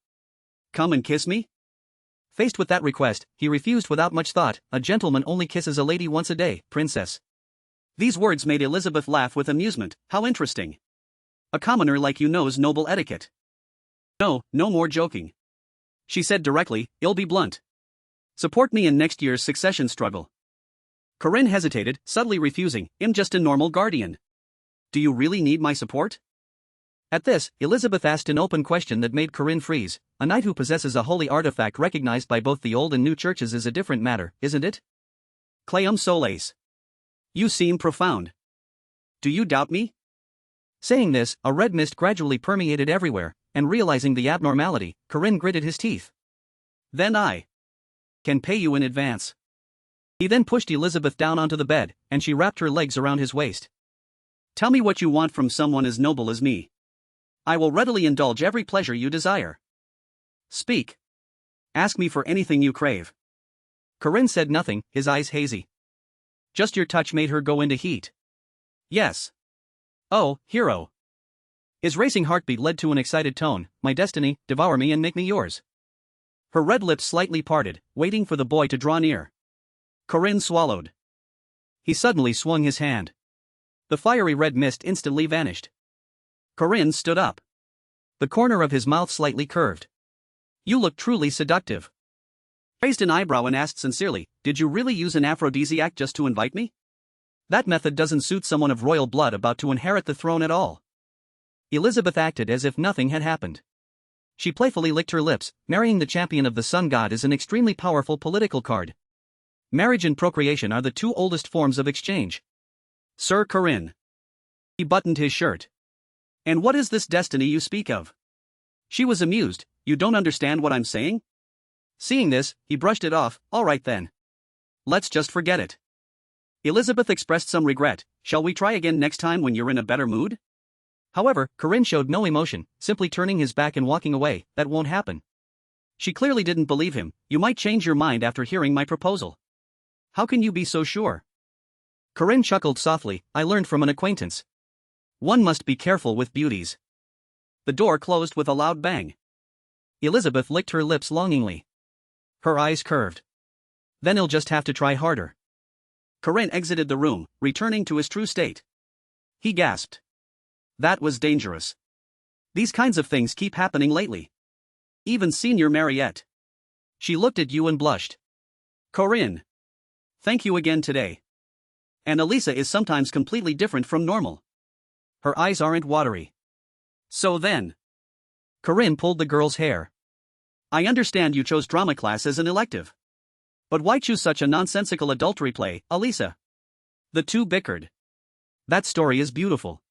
Come and kiss me?" Faced with that request, he refused without much thought. "A gentleman only kisses a lady once a day, princess." These words made Elizabeth laugh with amusement. How interesting. A commoner like you knows noble etiquette. No more joking. She said directly, "I'll be blunt. Support me in next year's succession struggle." Corinne hesitated, subtly refusing, "I'm just a normal guardian. Do you really need my support?" At this, Elizabeth asked an open question that made Corinne freeze. "A knight who possesses a holy artifact recognized by both the old and new churches is a different matter, isn't it?" Cleum soles. You seem profound. Do you doubt me? Saying this, a red mist gradually permeated everywhere, and realizing the abnormality, Corinne gritted his teeth. "Then I can pay you in advance." He then pushed Elizabeth down onto the bed, and she wrapped her legs around his waist. "Tell me what you want from someone as noble as me. I will readily indulge every pleasure you desire. Speak. Ask me for anything you crave." Corinne said nothing, his eyes hazy. "Just your touch made her go into heat." "Yes." "Oh, hero." His racing heartbeat led to an excited tone, "My destiny, devour me and make me yours." Her red lips slightly parted, waiting for the boy to draw near. Corinne swallowed. He suddenly swung his hand. The fiery red mist instantly vanished. Corinne stood up. The corner of his mouth slightly curved. "You look truly seductive." Raised an eyebrow and asked sincerely, "Did you really use an aphrodisiac just to invite me?" That method doesn't suit someone of royal blood about to inherit the throne at all. Elizabeth acted as if nothing had happened. She playfully licked her lips. Marrying the champion of the sun god is an extremely powerful political card. Marriage and procreation are the 2 oldest forms of exchange. Sir Corinne. He buttoned his shirt. "And what is this destiny you speak of?" She was amused. "You don't understand what I'm saying?" Seeing this, he brushed it off. "All right then. Let's just forget it." Elizabeth expressed some regret. "Shall we try again next time when you're in a better mood?" However, Corinne showed no emotion, simply turning his back and walking away. "That won't happen." She clearly didn't believe him. "You might change your mind after hearing my proposal." "How can you be so sure?" Corinne chuckled softly. "I learned from an acquaintance. One must be careful with beauties." The door closed with a loud bang. Elizabeth licked her lips longingly. Her eyes curved. "Then he'll just have to try harder." Corinne exited the room, returning to his true state. He gasped. That was dangerous. These kinds of things keep happening lately. Even Senior Marriott. She looked at you and blushed. "Corinne. Thank you again today. And Alisa is sometimes completely different from normal. Her eyes aren't watery. So then." Corinne pulled the girl's hair. "I understand you chose drama class as an elective. But why choose such a nonsensical adultery play, Alisa?" The 2 bickered. "That story is beautiful."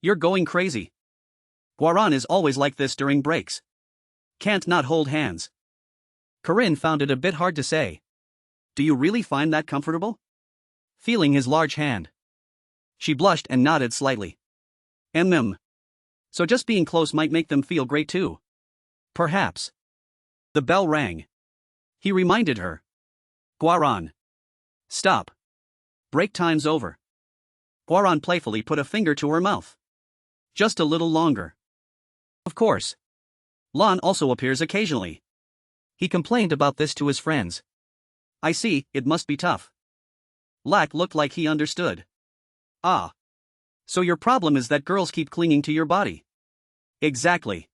"You're going crazy. Guaran is always like this during breaks. Can't not hold hands." Corinne found it a bit hard to say. "Do you really find that comfortable?" Feeling his large hand. She blushed and nodded slightly. So just being close might make them feel great too." "Perhaps." The bell rang. He reminded her. "Guaran. Stop. Break time's over." Guaran playfully put a finger to her mouth. "Just a little longer." Of course. Lon also appears occasionally. He complained about this to his friends. I see, it must be tough. Lack looked like he understood. Ah. So your problem is that girls keep clinging to your body. Exactly.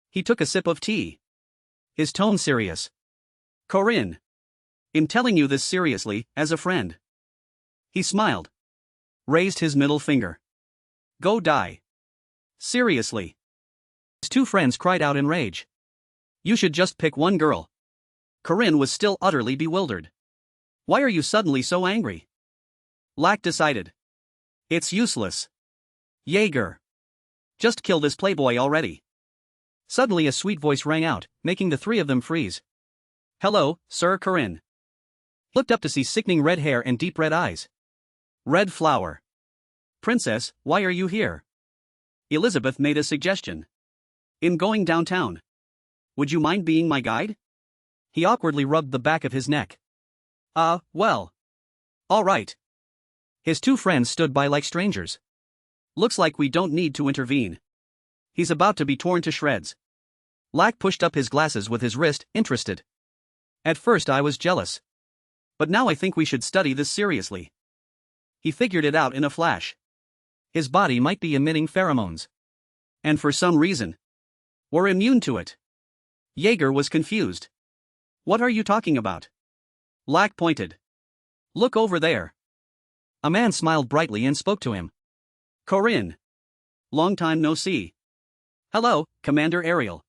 He took a sip of tea. His tone serious. Corinne. I'm telling you this seriously, as a friend. He smiled. Raised his middle finger. Go die. Seriously. His two friends cried out in rage. You should just pick one girl. Corinne was still utterly bewildered. Why are you suddenly so angry? Lack decided. It's useless. Jaeger. Just kill this playboy already. Suddenly a sweet voice rang out, making the three of them freeze. Hello, Sir Corinne. Looked up to see sickening red hair and deep red eyes. Red flower. Princess, why are you here? Elizabeth made a suggestion. I'm going downtown. Would you mind being my guide? He awkwardly rubbed the back of his neck. Well. All right. His two friends stood by like strangers. Looks like we don't need to intervene. He's about to be torn to shreds. Lack pushed up his glasses with his wrist, interested. At first I was jealous. But now I think we should study this seriously. He figured it out in a flash. His body might be emitting pheromones. And for some reason, we're immune to it. Jaeger was confused. What are you talking about? Lack pointed. Look over there. A man smiled brightly and spoke to him. Corinne. Long time no see. Hello, Commander Ariel.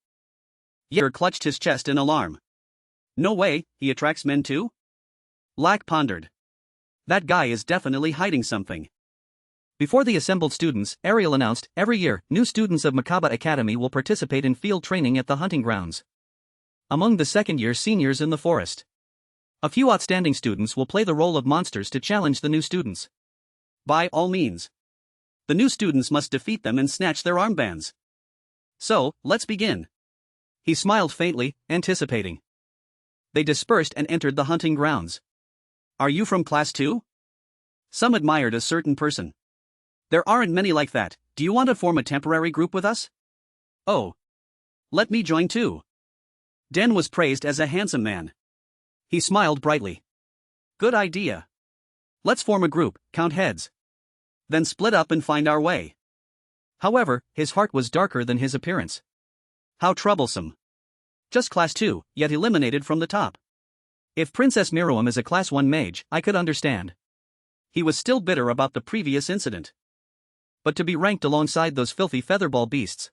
Jaeger clutched his chest in alarm. No way, he attracts men too? Lack pondered. That guy is definitely hiding something. Before the assembled students, Ariel announced, every year, new students of Makaba Academy will participate in field training at the hunting grounds. Among the second-year seniors in the forest, a few outstanding students will play the role of monsters to challenge the new students. By all means. The new students must defeat them and snatch their armbands. So, let's begin. He smiled faintly, anticipating. They dispersed and entered the hunting grounds. Are you from class 2? Some admired a certain person. There aren't many like that. Do you want to form a temporary group with us? Oh. Let me join too. Den was praised as a handsome man. He smiled brightly. Good idea. Let's form a group, count heads. Then split up and find our way. However, his heart was darker than his appearance. How troublesome. Just class 2, yet eliminated from the top. If Princess Miriam is a class 1 mage, I could understand. He was still bitter about the previous incident. But to be ranked alongside those filthy featherball beasts.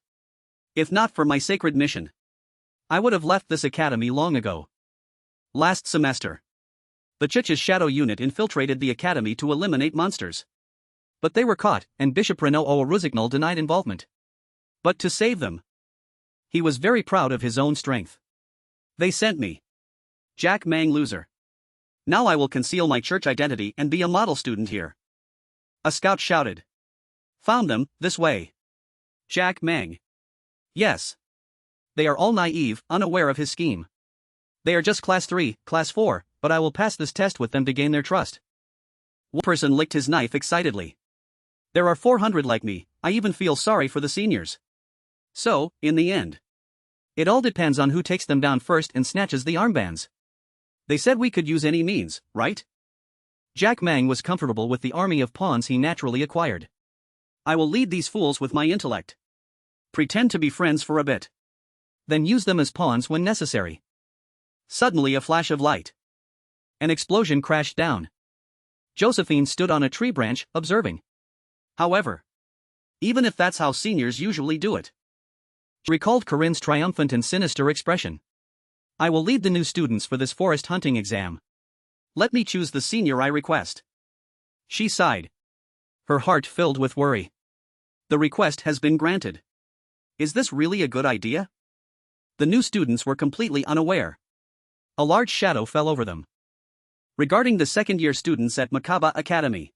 If not for my sacred mission, I would have left this academy long ago. Last semester, the Chich's shadow unit infiltrated the academy to eliminate monsters. But they were caught, and Bishop Renaud Oruzignol denied involvement. But to save them, he was very proud of his own strength. They sent me. Jack Mang loser. Now I will conceal my church identity and be a model student here. A scout shouted. Found them, this way. Jack Mang. Yes. They are all naive, unaware of his scheme. They are just class 3, class 4, but I will pass this test with them to gain their trust. One person licked his knife excitedly. There are 400 like me, I even feel sorry for the seniors. So, in the end, it all depends on who takes them down first and snatches the armbands. They said we could use any means, right? Jack Mang was comfortable with the army of pawns he naturally acquired. I will lead these fools with my intellect. Pretend to be friends for a bit. Then use them as pawns when necessary. Suddenly a flash of light. An explosion crashed down. Josephine stood on a tree branch, observing. However, even if that's how seniors usually do it, she recalled Corinne's triumphant and sinister expression. I will lead the new students for this forest hunting exam. Let me choose the senior I request. She sighed. Her heart filled with worry. The request has been granted. Is this really a good idea? The new students were completely unaware. A large shadow fell over them. Regarding the second-year students at Makaba Academy,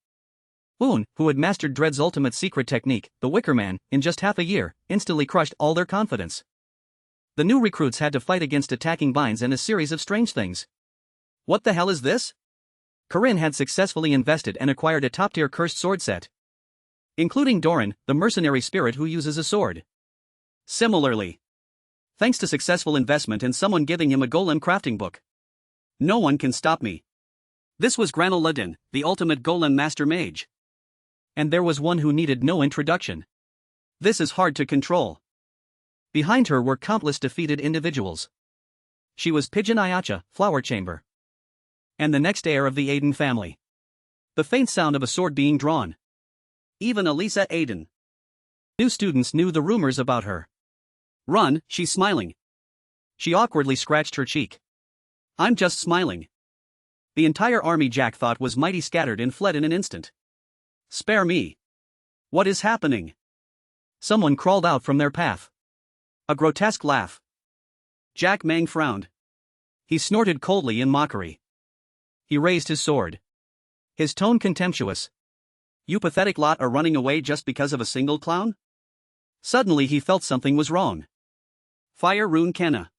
Un, who had mastered Dread's ultimate secret technique, the Wicker Man, in just half a year, instantly crushed all their confidence. The new recruits had to fight against attacking vines and a series of strange things. What the hell is this? Corinne had successfully invested and acquired a top-tier cursed sword set, including Doran, the mercenary spirit who uses a sword. Similarly, thanks to successful investment and someone giving him a golem crafting book, no one can stop me. This was Granuladin, the ultimate golem master mage. And there was one who needed no introduction. This is hard to control. Behind her were countless defeated individuals. She was Pigeon Ayacha, Flower Chamber. And the next heir of the Aiden family. The faint sound of a sword being drawn. Even Alisa Aiden. New students knew the rumors about her. Run, she's smiling. She awkwardly scratched her cheek. I'm just smiling. The entire army Jack thought was mighty scattered and fled in an instant. Spare me. What is happening? Someone crawled out from their path. A grotesque laugh. Jack Mang frowned. He snorted coldly in mockery. He raised his sword. His tone contemptuous. You pathetic lot are running away just because of a single clown? Suddenly he felt something was wrong. Fire rune Cana.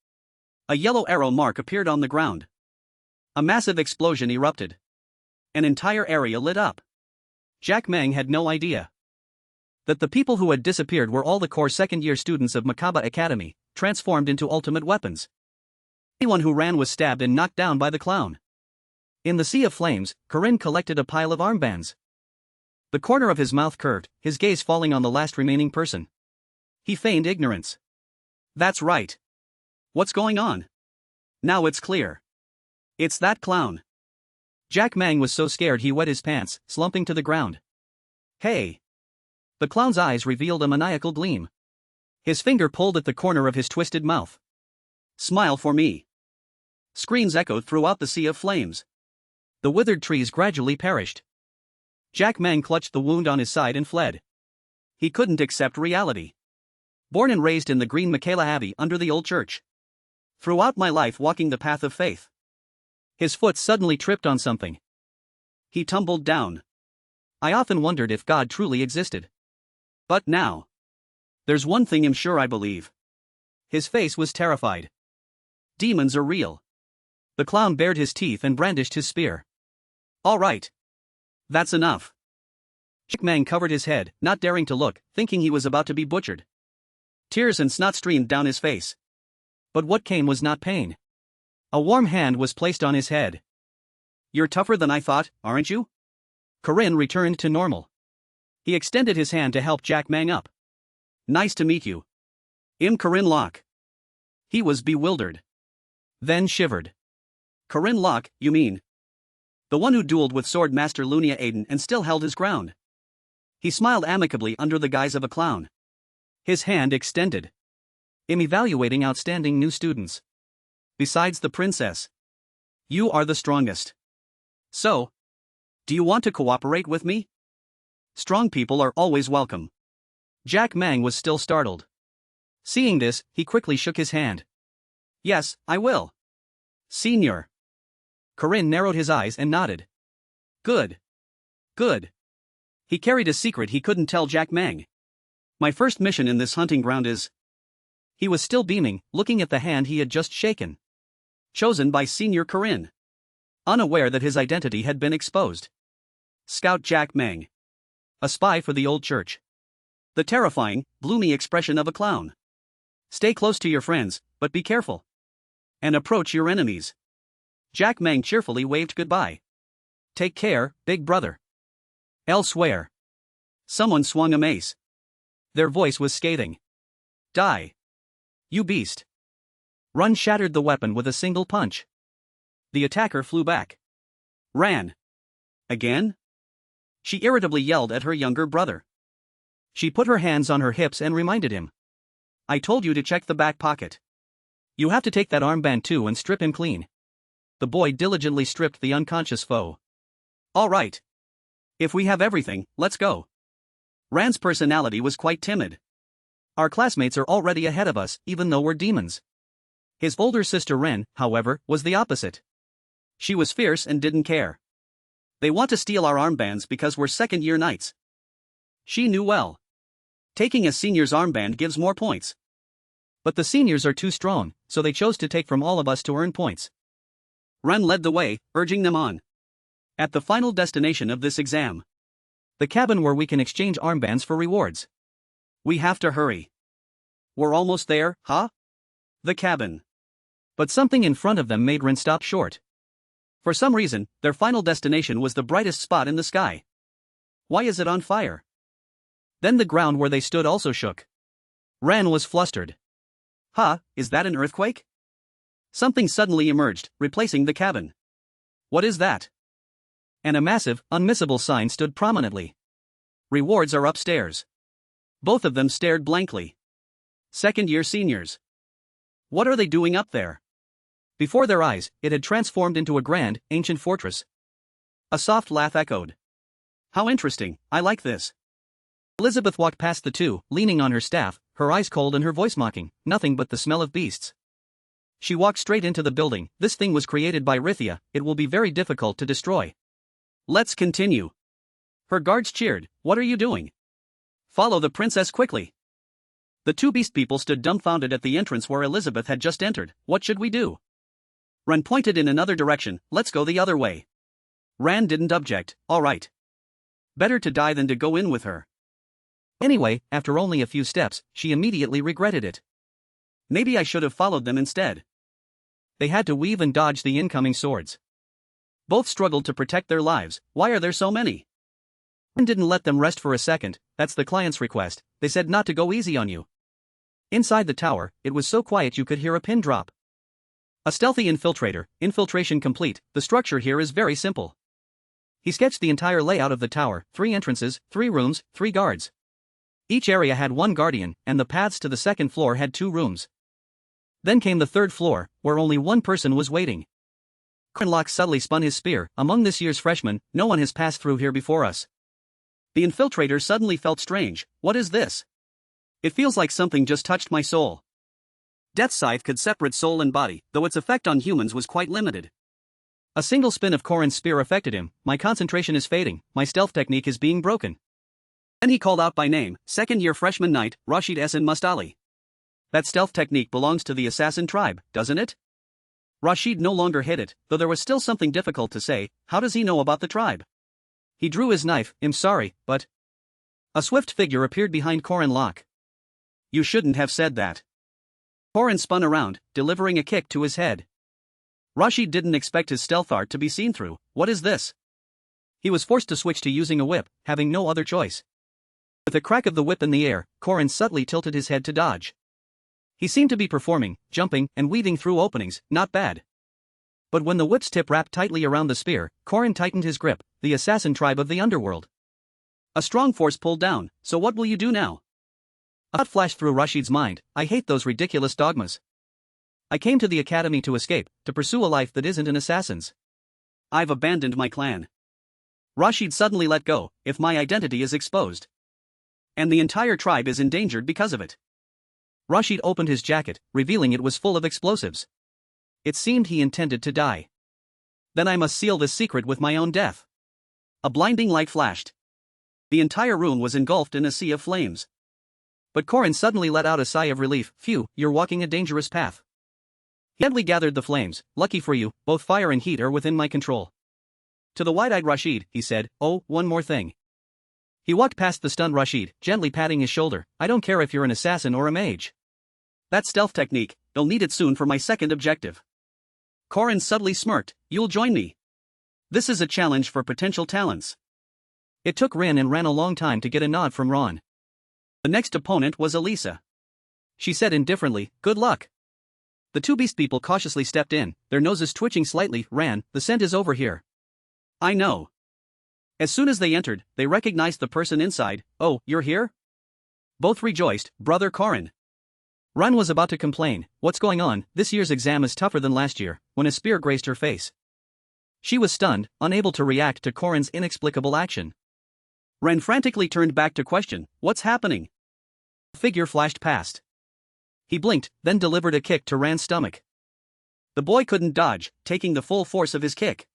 A yellow arrow mark appeared on the ground. A massive explosion erupted. An entire area lit up. Jack Mang had no idea that the people who had disappeared were all the core second-year students of Makaba Academy, transformed into ultimate weapons. Anyone who ran was stabbed and knocked down by the clown. In the sea of flames, Corinne collected a pile of armbands. The corner of his mouth curved, his gaze falling on the last remaining person. He feigned ignorance. That's right. What's going on? Now it's clear. It's that clown. Jack Mang was so scared he wet his pants, slumping to the ground. Hey! The clown's eyes revealed a maniacal gleam. His finger pulled at the corner of his twisted mouth. Smile for me. Screams echoed throughout the sea of flames. The withered trees gradually perished. Jack Mang clutched the wound on his side and fled. He couldn't accept reality. Born and raised in the green Michaela Abbey under the old church. Throughout my life walking the path of faith. His foot suddenly tripped on something. He tumbled down. I often wondered if God truly existed. But now. There's one thing I'm sure I believe. His face was terrified. Demons are real. The clown bared his teeth and brandished his spear. All right. That's enough. Jack Mang covered his head, not daring to look, thinking he was about to be butchered. Tears and snot streamed down his face. But what came was not pain. A warm hand was placed on his head. You're tougher than I thought, aren't you? Corinne returned to normal. He extended his hand to help Jack Mang up. Nice to meet you. I'm Corinne Locke. He was bewildered. Then shivered. Corinne Locke, you mean? The one who dueled with Sword Master Lunia Aiden and still held his ground. He smiled amicably under the guise of a clown. His hand extended. I'm evaluating outstanding new students. Besides the princess. You are the strongest. So, do you want to cooperate with me? Strong people are always welcome. Jack Mang was still startled. Seeing this, he quickly shook his hand. Yes, I will. Senior. Corinne narrowed his eyes and nodded. Good. Good. He carried a secret he couldn't tell Jack Mang. My first mission in this hunting ground is... He was still beaming, looking at the hand he had just shaken. Chosen by Senior Corinne. Unaware that his identity had been exposed. Scout Jack Mang. A spy for the old church. The terrifying, gloomy expression of a clown. Stay close to your friends, but be careful. And approach your enemies. Jack Mang cheerfully waved goodbye. Take care, big brother. Elsewhere. Someone swung a mace. Their voice was scathing. Die. You beast. Run shattered the weapon with a single punch. The attacker flew back. Ran. Again? She irritably yelled at her younger brother. She put her hands on her hips and reminded him. I told you to check the back pocket. You have to take that armband too and strip him clean. The boy diligently stripped the unconscious foe. All right. If we have everything, let's go. Ran's personality was quite timid. Our classmates are already ahead of us, even though we're demons. His older sister Ren, however, was the opposite. She was fierce and didn't care. They want to steal our armbands because we're second-year knights. She knew well. Taking a senior's armband gives more points. But the seniors are too strong, so they chose to take from all of us to earn points. Ren led the way, urging them on. At the final destination of this exam. The cabin where we can exchange armbands for rewards. We have to hurry. we're almost there, huh? The cabin. But something in front of them made Ren stop short. For some reason, their final destination was the brightest spot in the sky. Why is it on fire? Then the ground where they stood also shook. Ren was flustered. Huh, is that an earthquake? Something suddenly emerged, replacing the cabin. What is that? And a massive, unmissable sign stood prominently. Rewards are upstairs. Both of them stared blankly. Second-year seniors. What are they doing up there? Before their eyes, it had transformed into a grand, ancient fortress. A soft laugh echoed. How interesting, I like this. Elizabeth walked past the two, leaning on her staff, her eyes cold and her voice mocking, nothing but the smell of beasts. She walked straight into the building. This thing was created by Rithia, it will be very difficult to destroy. Let's continue. Her guards cheered. What are you doing? Follow the princess quickly. The two beast people stood dumbfounded at the entrance where Elizabeth had just entered. What should we do? Ran pointed in another direction. Let's go the other way. Ran didn't object. All right. Better to die than to go in with her. Anyway, after only a few steps, she immediately regretted it. Maybe I should have followed them instead. They had to weave and dodge the incoming swords. Both struggled to protect their lives. Why are there so many? Ren didn't let them rest for a second. That's the client's request. They said not to go easy on you. Inside the tower, it was so quiet you could hear a pin drop. A stealthy infiltrator, infiltration complete. The structure here is very simple. He sketched the entire layout of the tower, 3 entrances, 3 rooms, 3 guards. Each area had 1 guardian, and the paths to the second floor had 2 rooms. Then came the 3rd floor, where only 1 person was waiting. Locke subtly spun his spear. Among this year's freshmen, no one has passed through here before us. The infiltrator suddenly felt strange. What is this? It feels like something just touched my soul. Death Scythe could separate soul and body, though its effect on humans was quite limited. A single spin of Corin's spear affected him. My concentration is fading, my stealth technique is being broken. Then he called out by name, second-year freshman knight, Rashid Essen Mustali. That stealth technique belongs to the assassin tribe, doesn't it? Rashid no longer hid it, though there was still something difficult to say. How does he know about the tribe? He drew his knife. I'm sorry, but... A swift figure appeared behind Corin Locke. You shouldn't have said that. Corin spun around, delivering a kick to his head. Rashid didn't expect his stealth art to be seen through. What is this? He was forced to switch to using a whip, having no other choice. With a crack of the whip in the air, Corin subtly tilted his head to dodge. He seemed to be performing, jumping, and weaving through openings. Not bad. But when the whip's tip wrapped tightly around the spear, Corin tightened his grip. The assassin tribe of the underworld. A strong force pulled down. So what will you do now? A thought flashed through Rashid's mind. I hate those ridiculous dogmas. I came to the academy to escape, to pursue a life that isn't an assassin's. I've abandoned my clan. Rashid suddenly let go. If my identity is exposed, and the entire tribe is endangered because of it. Rashid opened his jacket, revealing it was full of explosives. It seemed he intended to die. Then I must seal this secret with my own death. A blinding light flashed. The entire room was engulfed in a sea of flames. But Corin suddenly let out a sigh of relief. Phew, you're walking a dangerous path. He gently gathered the flames. Lucky for you, both fire and heat are within my control. To the wide-eyed Rashid, he said, oh, one more thing. He walked past the stunned Rashid, gently patting his shoulder. I don't care if you're an assassin or a mage. That stealth technique, they'll need it soon for my second objective. Corin subtly smirked. You'll join me. This is a challenge for potential talents. It took Ren and Ran a long time to get a nod from Ron. The next opponent was Alisa. She said indifferently, good luck. The two beast people cautiously stepped in, their noses twitching slightly. Ran, the scent is over here. I know. As soon as they entered, they recognized the person inside. Oh, you're here? Both rejoiced. Brother Corin. Ran was about to complain. What's going on? This year's exam is tougher than last year, when a spear grazed her face. She was stunned, unable to react to Corin's inexplicable action. Ren frantically turned back to question, what's happening? A figure flashed past. He blinked, then delivered a kick to Ran's stomach. The boy couldn't dodge, taking the full force of his kick.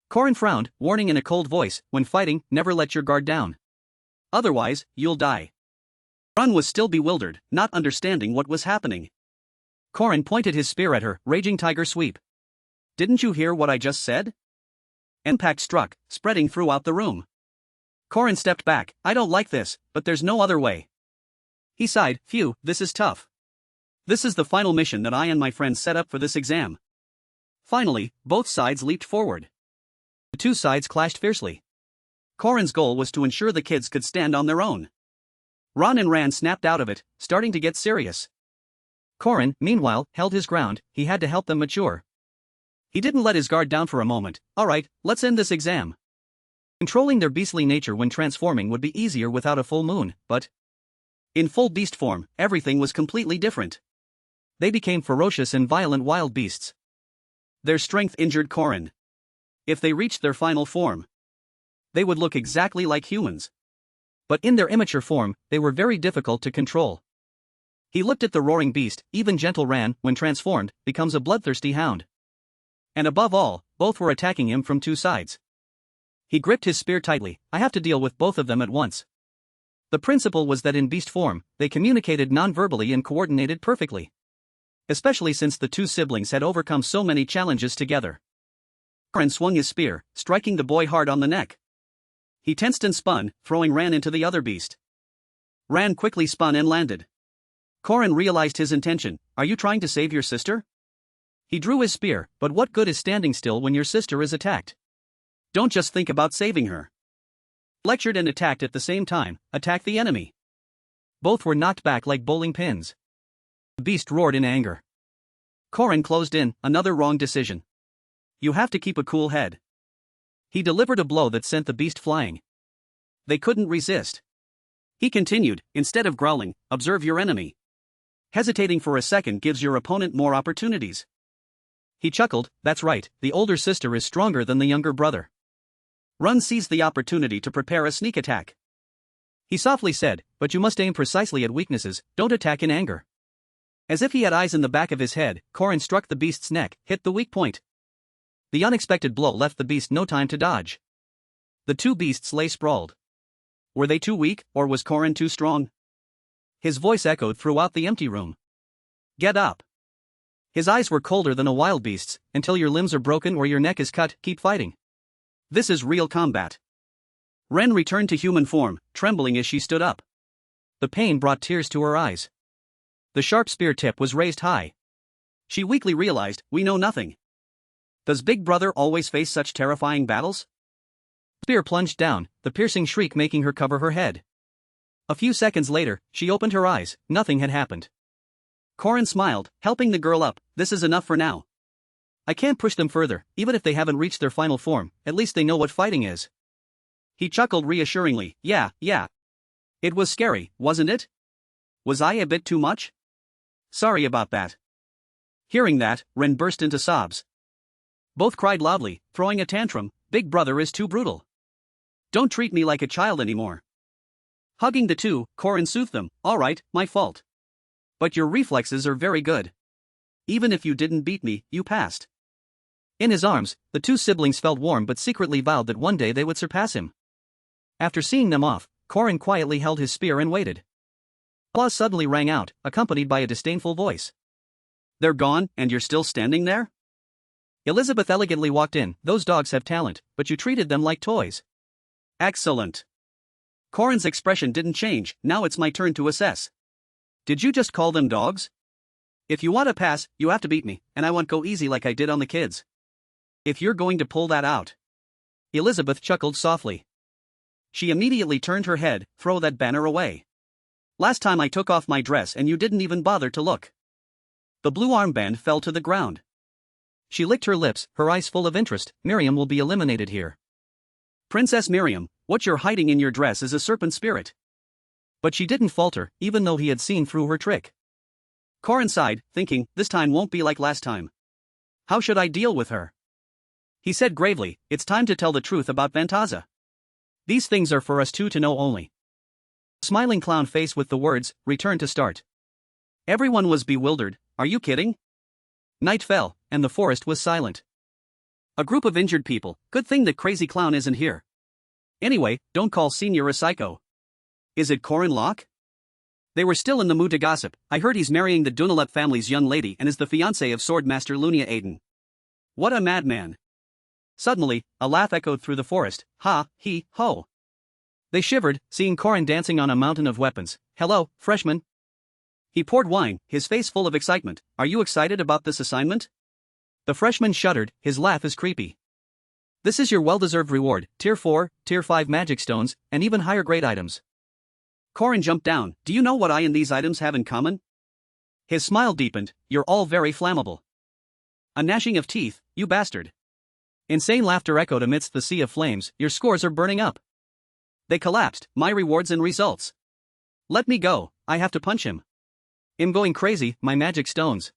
Corin frowned, warning in a cold voice, when fighting, never let your guard down. Otherwise, you'll die. Ran was still bewildered, not understanding what was happening. Corin pointed his spear at her, raging tiger sweep. Didn't you hear what I just said? Impact struck, spreading throughout the room. Corin stepped back. I don't like this, but there's no other way. He sighed, phew, this is tough. This is the final mission that I and my friends set up for this exam. Finally, both sides leaped forward. The two sides clashed fiercely. Corin's goal was to ensure the kids could stand on their own. Ron and Ran snapped out of it, starting to get serious. Corin, meanwhile, held his ground. He had to help them mature. He didn't let his guard down for a moment. Alright, let's end this exam. Controlling their beastly nature when transforming would be easier without a full moon, but in full beast form, everything was completely different. They became ferocious and violent wild beasts. Their strength injured Corin. If they reached their final form, they would look exactly like humans. But in their immature form, they were very difficult to control. He looked at the roaring beast. Even gentle Ran, when transformed, becomes a bloodthirsty hound. And above all, both were attacking him from two sides. He gripped his spear tightly. I have to deal with both of them at once. The principle was that in beast form, they communicated non-verbally and coordinated perfectly. Especially since the two siblings had overcome so many challenges together. Corin swung his spear, striking the boy hard on the neck. He tensed and spun, throwing Ran into the other beast. Ran quickly spun and landed. Corin realized his intention. Are you trying to save your sister? He drew his spear, but what good is standing still when your sister is attacked? Don't just think about saving her. Lectured and attacked at the same time. Attack the enemy. Both were knocked back like bowling pins. The beast roared in anger. Corin closed in. Another wrong decision. You have to keep a cool head. He delivered a blow that sent the beast flying. They couldn't resist. He continued, instead of growling, observe your enemy. Hesitating for a second gives your opponent more opportunities. He chuckled, that's right, the older sister is stronger than the younger brother. Run seized the opportunity to prepare a sneak attack. He softly said, but you must aim precisely at weaknesses, don't attack in anger. As if he had eyes in the back of his head, Corin struck the beast's neck, hit the weak point. The unexpected blow left the beast no time to dodge. The two beasts lay sprawled. Were they too weak, or was Corin too strong? His voice echoed throughout the empty room. Get up. His eyes were colder than a wild beast's. Until your limbs are broken or your neck is cut, keep fighting. This is real combat. Ren returned to human form, trembling as she stood up. The pain brought tears to her eyes. The sharp spear tip was raised high. She weakly realized, we know nothing. Does Big Brother always face such terrifying battles? Spear plunged down, the piercing shriek making her cover her head. A few seconds later, she opened her eyes. Nothing had happened. Corin smiled, helping the girl up. This is enough for now. I can't push them further, even if they haven't reached their final form, at least they know what fighting is. He chuckled reassuringly. Yeah. It was scary, wasn't it? Was I a bit too much? Sorry about that. Hearing that, Ren burst into sobs. Both cried loudly, throwing a tantrum. Big Brother is too brutal. Don't treat me like a child anymore. Hugging the two, Corin soothed them. Alright, my fault. But your reflexes are very good. Even if you didn't beat me, you passed. In his arms, the two siblings felt warm but secretly vowed that one day they would surpass him. After seeing them off, Corin quietly held his spear and waited. Applause suddenly rang out, accompanied by a disdainful voice. They're gone, and you're still standing there? Elizabeth elegantly walked in. Those dogs have talent, but you treated them like toys. Excellent. Corin's expression didn't change. Now it's my turn to assess. Did you just call them dogs? If you want to pass, you have to beat me, and I won't go easy like I did on the kids. If you're going to pull that out. Elizabeth chuckled softly. She immediately turned her head. Throw that banner away. Last time I took off my dress and you didn't even bother to look. The blue armband fell to the ground. She licked her lips, her eyes full of interest. Miriam will be eliminated here. Princess Miriam, what you're hiding in your dress is a serpent spirit. But she didn't falter, even though he had seen through her trick. Corin sighed, thinking, this time won't be like last time. How should I deal with her? He said gravely, it's time to tell the truth about Vantaza. These things are for us two to know only. Smiling clown face with the words, return to start. Everyone was bewildered. Are you kidding? Night fell, and the forest was silent. A group of injured people. Good thing the crazy clown isn't here. Anyway, don't call Senior a psycho. Is it Corin Locke? They were still in the mood to gossip. I heard he's marrying the Dunalep family's young lady and is the fiancé of Swordmaster Lunia Aiden. What a madman. Suddenly, a laugh echoed through the forest. Ha, he, ho. They shivered, seeing Corin dancing on a mountain of weapons. Hello, freshman. He poured wine, his face full of excitement. Are you excited about this assignment? The freshman shuddered, his laugh is creepy. This is your well-deserved reward, Tier 4, Tier 5 magic stones, and even higher grade items. Corin jumped down. Do you know what I and these items have in common? His smile deepened. You're all very flammable. A gnashing of teeth, you bastard. Insane laughter echoed amidst the sea of flames. Your scores are burning up. They collapsed, my rewards and results. Let me go, I have to punch him. I'm going crazy, my magic stones.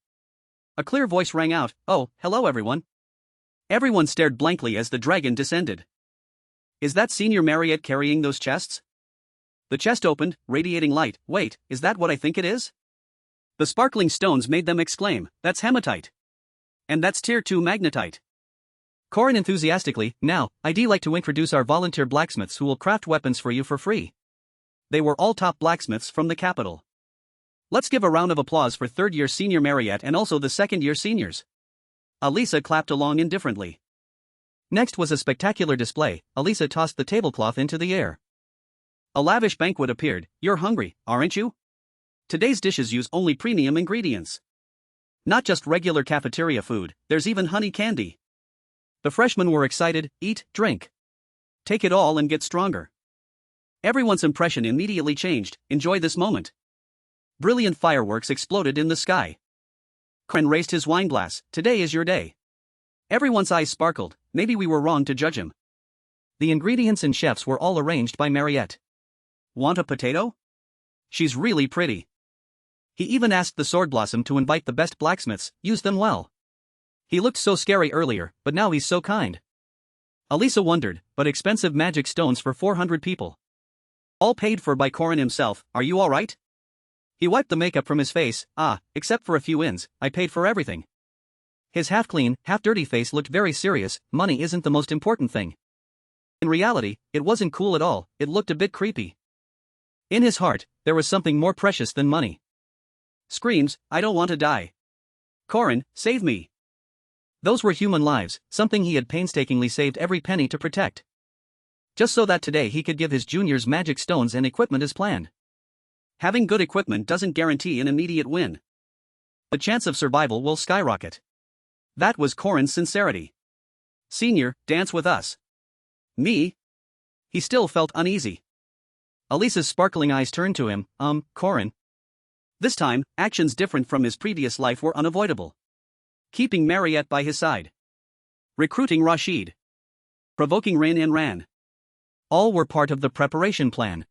A clear voice rang out. Oh, hello everyone. Everyone stared blankly as the dragon descended. Is that Senior Marriott carrying those chests? The chest opened, radiating light. Wait, is that what I think it is? The sparkling stones made them exclaim, that's hematite. And that's Tier 2 magnetite. Corin enthusiastically, now, I'd like to introduce our volunteer blacksmiths who will craft weapons for you for free. They were all top blacksmiths from the capital. Let's give a round of applause for third-year Senior Marriott and also the second-year seniors. Alisa clapped along indifferently. Next was a spectacular display. Alisa tossed the tablecloth into the air. A lavish banquet appeared. You're hungry, aren't you? Today's dishes use only premium ingredients. Not just regular cafeteria food, there's even honey candy. The freshmen were excited. Eat, drink. Take it all and get stronger. Everyone's impression immediately changed. Enjoy this moment. Brilliant fireworks exploded in the sky. Corin raised his wineglass. Today is your day. Everyone's eyes sparkled. Maybe we were wrong to judge him. The ingredients and chefs were all arranged by Marriott. Want a potato? She's really pretty. He even asked the Sword Blossom to invite the best blacksmiths. Use them well. He looked so scary earlier, but now he's so kind. Alisa wondered, but expensive magic stones for 400 people. All paid for by Corin himself. Are you alright? He wiped the makeup from his face. Except for a few ins, I paid for everything. His half-clean, half-dirty face looked very serious. Money isn't the most important thing. In reality, it wasn't cool at all, it looked a bit creepy. In his heart, there was something more precious than money. Screams, I don't want to die. Corin, save me. Those were human lives, something he had painstakingly saved every penny to protect. Just so that today he could give his juniors magic stones and equipment as planned. Having good equipment doesn't guarantee an immediate win. The chance of survival will skyrocket. That was Corin's sincerity. Senior, dance with us. Me? He still felt uneasy. Alisa's sparkling eyes turned to him. Corin. This time, actions different from his previous life were unavoidable. Keeping Marriott by his side. Recruiting Rashid. Provoking Rin and Ran. All were part of the preparation plan.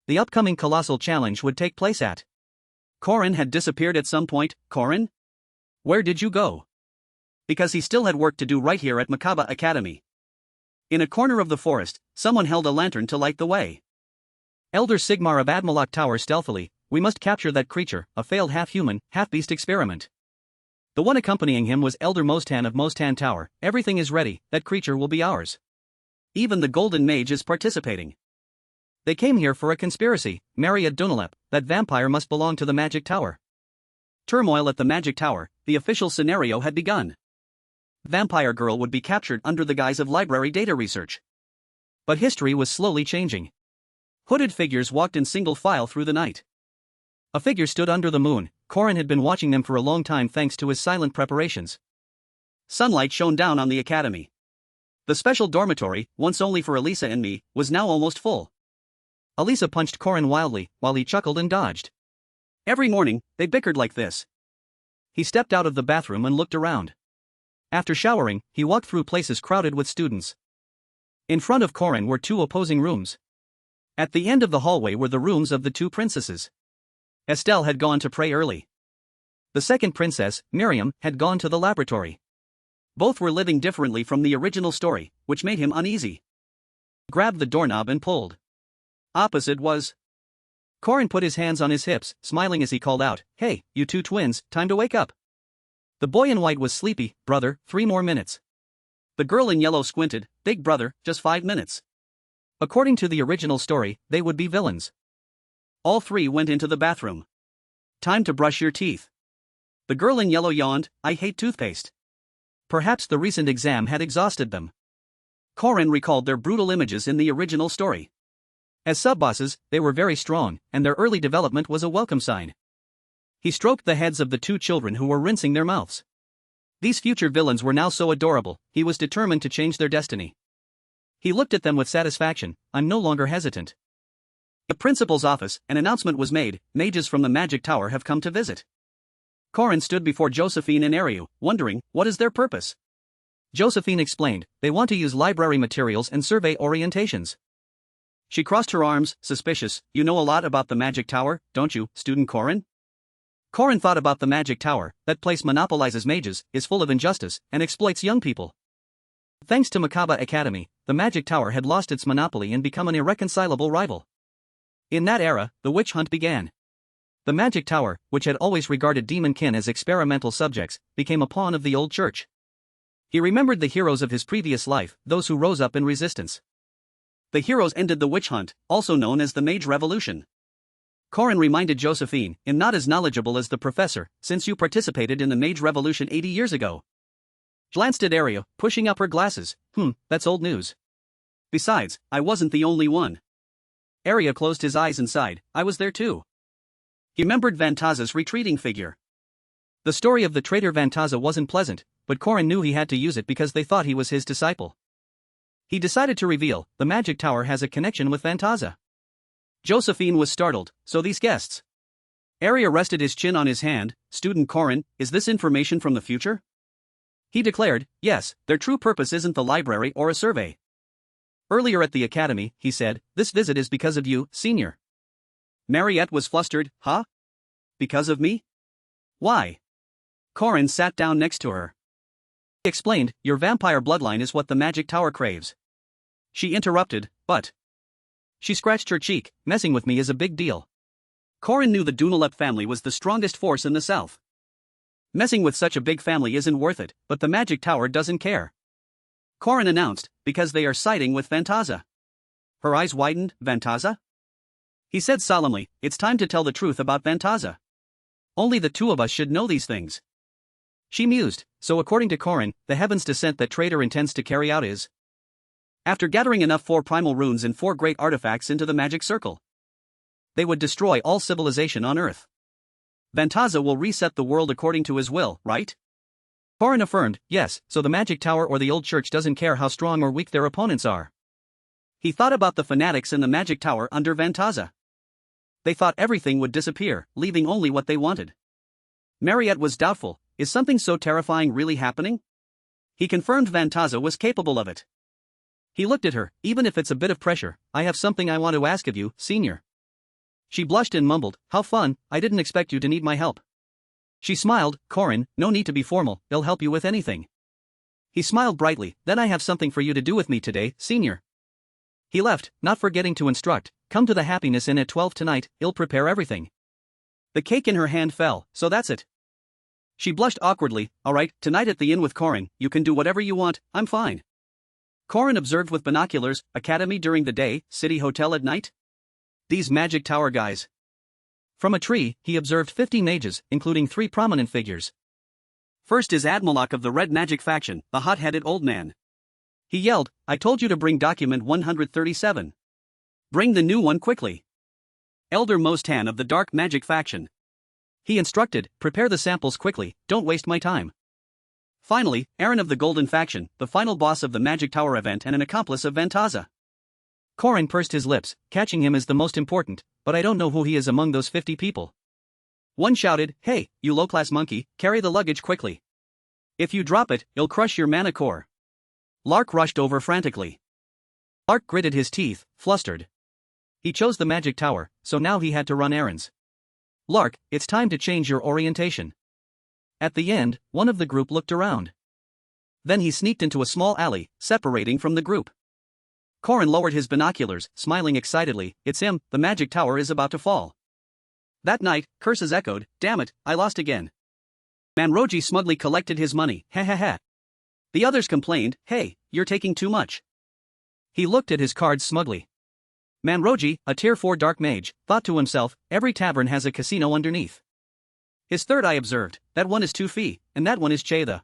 The upcoming colossal challenge would take place at. Corin had disappeared at some point. Corin? Where did you go? Because he still had work to do right here at Makaba Academy. In a corner of the forest, someone held a lantern to light the way. Elder Sigmar of Admalok Tower stealthily, we must capture that creature, a failed half-human, half-beast experiment. The one accompanying him was Elder Mostan of Mostan Tower. Everything is ready, that creature will be ours. Even the Golden Mage is participating. They came here for a conspiracy. Marriott Dunalep, that vampire must belong to the Magic Tower. Turmoil at the Magic Tower, the official scenario had begun. Vampire Girl would be captured under the guise of library data research. But history was slowly changing. Hooded figures walked in single file through the night. A figure stood under the moon. Corin had been watching them for a long time thanks to his silent preparations. Sunlight shone down on the academy. The special dormitory, once only for Alisa and me, was now almost full. Alisa punched Corin wildly, while he chuckled and dodged. Every morning, they bickered like this. He stepped out of the bathroom and looked around. After showering, he walked through places crowded with students. In front of Corin were two opposing rooms. At the end of the hallway were the rooms of the two princesses. Estelle had gone to pray early. The second princess, Miriam, had gone to the laboratory. Both were living differently from the original story, which made him uneasy. He grabbed the doorknob and pulled. Opposite was. Corin put his hands on his hips, smiling as he called out, "Hey, you two twins, time to wake up." The boy in white was sleepy. "Brother, 3 more minutes." The girl in yellow squinted. "Big brother, just 5 minutes." According to the original story, they would be villains. All three went into the bathroom. "Time to brush your teeth." The girl in yellow yawned. "I hate toothpaste." Perhaps the recent exam had exhausted them. Corin recalled their brutal images in the original story. As sub-bosses, they were very strong, and their early development was a welcome sign. He stroked the heads of the two children who were rinsing their mouths. These future villains were now so adorable, he was determined to change their destiny. He looked at them with satisfaction. I'm no longer hesitant. The principal's office, an announcement was made, mages from the magic tower have come to visit. Corin stood before Josephine and Ariu, wondering, what is their purpose? Josephine explained, they want to use library materials and survey orientations. She crossed her arms, suspicious. You know a lot about the magic tower, don't you, student Corin? Corin thought about the magic tower. That place monopolizes mages, is full of injustice, and exploits young people. Thanks to Makaba Academy, the magic tower had lost its monopoly and become an irreconcilable rival. In that era, the witch hunt began. The magic tower, which had always regarded demonkin as experimental subjects, became a pawn of the old church. He remembered the heroes of his previous life, those who rose up in resistance. The heroes ended the witch hunt, also known as the Mage Revolution. Corin reminded Josephine, I'm not as knowledgeable as the professor, since you participated in the Mage Revolution 80 years ago. Glanced at Ariu, pushing up her glasses. That's old news. Besides, I wasn't the only one. Ariu closed his eyes and sighed, I was there too. He remembered Vantaza's retreating figure. The story of the traitor Vantaza wasn't pleasant, but Corin knew he had to use it because they thought he was his disciple. He decided to reveal, the magic tower has a connection with Vantaza. Josephine was startled, so these guests. Ariu rested his chin on his hand, student Corin, is this information from the future? He declared, yes, their true purpose isn't the library or a survey. Earlier at the academy, he said, this visit is because of you, senior. Marriott was flustered, huh? Because of me? Why? Corin sat down next to her. He explained, your vampire bloodline is what the magic tower craves. She interrupted, but. She scratched her cheek, messing with me is a big deal. Corin knew the Dueling family was the strongest force in the south. Messing with such a big family isn't worth it, but the magic tower doesn't care. Corin announced, because they are siding with Vantaza. Her eyes widened, Vantaza? He said solemnly, it's time to tell the truth about Vantaza. Only the two of us should know these things. She mused, so according to Corin, the heaven's descent that traitor intends to carry out is. After gathering enough 4 primal runes and 4 great artifacts into the magic circle, they would destroy all civilization on Earth. Vantaza will reset the world according to his will, right? Corin affirmed, yes, so the magic tower or the old church doesn't care how strong or weak their opponents are. He thought about the fanatics in the magic tower under Vantaza. They thought everything would disappear, leaving only what they wanted. Marriott was doubtful, is something so terrifying really happening? He confirmed Vantaza was capable of it. He looked at her, even if it's a bit of pressure, I have something I want to ask of you, senior. She blushed and mumbled, how fun, I didn't expect you to need my help. She smiled, Corin, no need to be formal, they'll help you with anything. He smiled brightly, then I have something for you to do with me today, senior. He left, not forgetting to instruct, come to the Happiness Inn at 12 tonight, he'll prepare everything. The cake in her hand fell, so that's it. She blushed awkwardly, alright, tonight at the inn with Corin, you can do whatever you want, I'm fine. Corin observed with binoculars, academy during the day, city hotel at night. These magic tower guys. From a tree, he observed 50 mages, including 3 prominent figures. First is Admalok of the Red Magic faction, the hot-headed old man. He yelled, I told you to bring document 137. Bring the new one quickly. Elder Mostan of the Dark Magic faction. He instructed, prepare the samples quickly, don't waste my time. Finally, Aaron of the Golden faction, the final boss of the Magic Tower event and an accomplice of Vantaza. Corin pursed his lips, catching him as the most important, but I don't know who he is among those 50 people. One shouted, hey, you low-class monkey, carry the luggage quickly. If you drop it, it'll crush your mana core. Lark rushed over frantically. Lark gritted his teeth, flustered. He chose the magic tower, so now he had to run errands. Lark, it's time to change your orientation. At the end, one of the group looked around. Then he sneaked into a small alley, separating from the group. Corin lowered his binoculars, smiling excitedly, it's him, the magic tower is about to fall. That night, curses echoed, damn it, I lost again. Manroji smugly collected his money, ha. The others complained, hey, you're taking too much. He looked at his cards smugly. Manroji, a tier 4 dark mage, thought to himself, every tavern has a casino underneath. His third eye observed, that one is 2 fee, and that one is Cheda.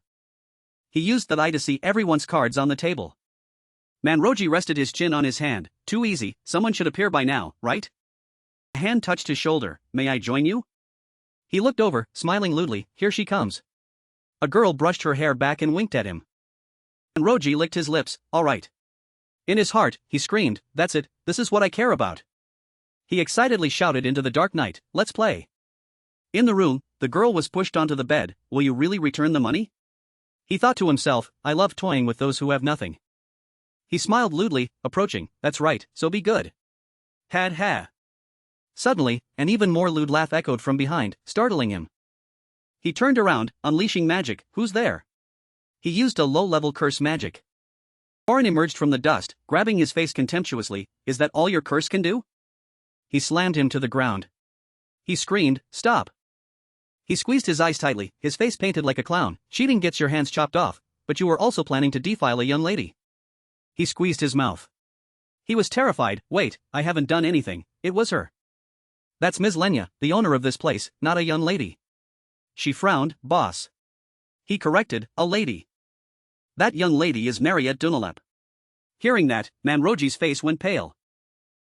He used that eye to see everyone's cards on the table. Manroji rested his chin on his hand, too easy, someone should appear by now, right? A hand touched his shoulder, may I join you? He looked over, smiling lewdly, here she comes. A girl brushed her hair back and winked at him. And Roji licked his lips, all right. In his heart, he screamed, that's it, this is what I care about. He excitedly shouted into the dark night, let's play. In the room, the girl was pushed onto the bed, will you really return the money? He thought to himself, I love toying with those who have nothing. He smiled lewdly, approaching, that's right, so be good. Had ha. Suddenly, an even more lewd laugh echoed from behind, startling him. He turned around, unleashing magic, who's there? He used a low-level curse magic. Warren emerged from the dust, grabbing his face contemptuously, is that all your curse can do? He slammed him to the ground. He screamed, stop. He squeezed his eyes tightly, his face painted like a clown, cheating gets your hands chopped off, but you were also planning to defile a young lady. He squeezed his mouth. He was terrified, wait, I haven't done anything, it was her. That's Ms. Lenya, the owner of this place, not a young lady. She frowned, boss. He corrected, a lady. That young lady is Marriott and Alisa. Hearing that, Manroji's face went pale.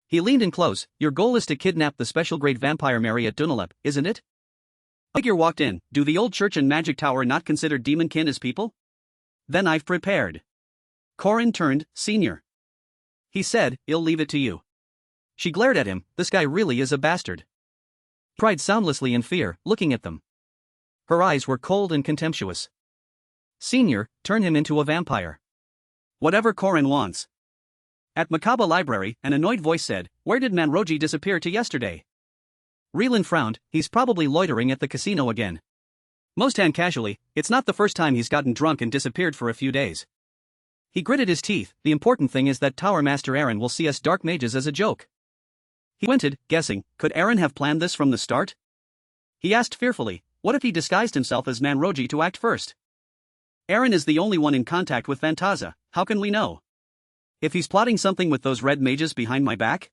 He leaned in close, your goal is to kidnap the special-grade vampire Marriott and Alisa, isn't it? Figure walked in, do the old church and magic tower not consider demonkin as people? Then I've prepared. Corin turned, senior. He said, I'll leave it to you. She glared at him, this guy really is a bastard. Cried soundlessly in fear, looking at them. Her eyes were cold and contemptuous. Senior, turn him into a vampire. Whatever Corin wants. At Makaba Library, an annoyed voice said, where did Manroji disappear to yesterday? Reelan frowned, he's probably loitering at the casino again. Most hand casually, it's not the first time he's gotten drunk and disappeared for a few days. He gritted his teeth, the important thing is that Tower Master Aaron will see us dark mages as a joke. He squinted, guessing, could Aaron have planned this from the start? He asked fearfully, what if he disguised himself as Manroji to act first? Aaron is the only one in contact with Phantasia, how can we know? If he's plotting something with those red mages behind my back?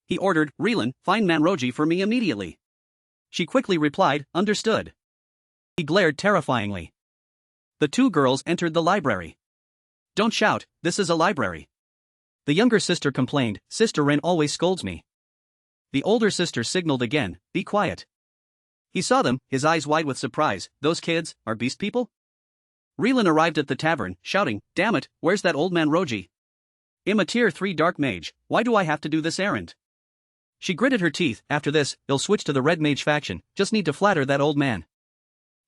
He ordered, Reelan, find Manroji for me immediately. She quickly replied, understood. He glared terrifyingly. The two girls entered the library. Don't shout, this is a library. The younger sister complained, Sister Rin always scolds me. The older sister signaled again, be quiet. He saw them, his eyes wide with surprise, those kids, are beast people? Reelan arrived at the tavern, shouting, damn it, where's that old Manroji? I'm a tier 3 dark mage, why do I have to do this errand? She gritted her teeth, after this, I'll switch to the red mage faction, just need to flatter that old man.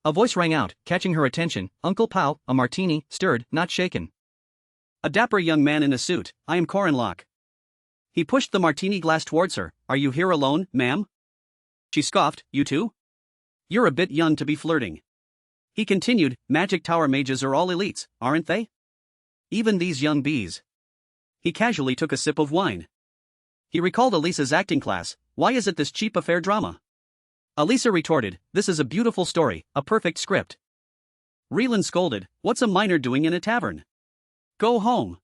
A voice rang out, catching her attention, Uncle Pao, a martini, stirred, not shaken. A dapper young man in a suit, I am Corin Locke. He pushed the martini glass towards her, are you here alone, ma'am? She scoffed, you too? You're a bit young to be flirting. He continued, magic tower mages are all elites, aren't they? Even these young bees. He casually took a sip of wine. He recalled Alisa's acting class, why is it this cheap affair drama? Alisa retorted, this is a beautiful story, a perfect script. Reelan scolded, what's a minor doing in a tavern? Go home.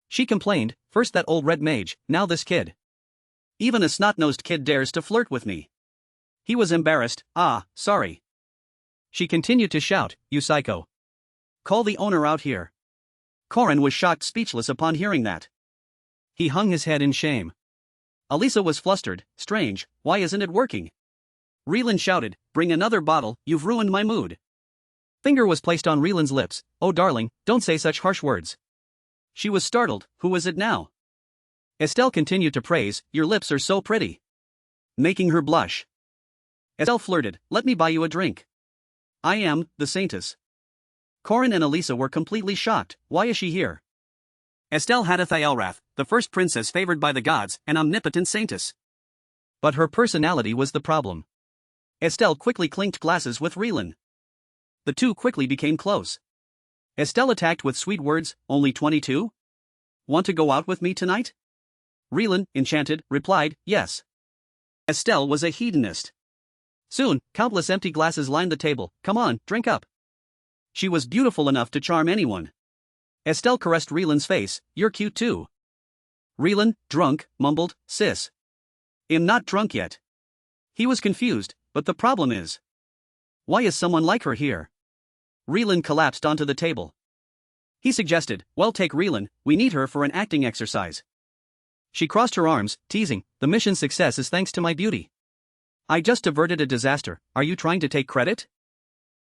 She complained, first that old red mage, now this kid. Even a snot-nosed kid dares to flirt with me. He was embarrassed, sorry. She continued to shout, you psycho. Call the owner out here. Corin was shocked speechless upon hearing that. He hung his head in shame. Alisa was flustered, strange, why isn't it working? Reelan shouted, bring another bottle, you've ruined my mood. Finger was placed on Reelan's lips, oh darling, don't say such harsh words. She was startled, who is it now? Estelle continued to praise, your lips are so pretty. Making her blush. Estelle flirted, let me buy you a drink. I am, the Saintess. Corin and Alisa were completely shocked, why is she here? Estelle had a Thielrath, the first princess favored by the gods, an omnipotent Saintess. But her personality was the problem. Estelle quickly clinked glasses with Reelan. The two quickly became close. Estelle attacked with sweet words, only 22? Want to go out with me tonight? Reelan, enchanted, replied, yes. Estelle was a hedonist. Soon, countless empty glasses lined the table, come on, drink up. She was beautiful enough to charm anyone. Estelle caressed Reelan's face, you're cute too. Reelan, drunk, mumbled, sis. I'm not drunk yet. He was confused, but the problem is. Why is someone like her here? Reelan collapsed onto the table. He suggested, well take Reelan, we need her for an acting exercise. She crossed her arms, teasing, the mission's success is thanks to my beauty. I just averted a disaster, are you trying to take credit?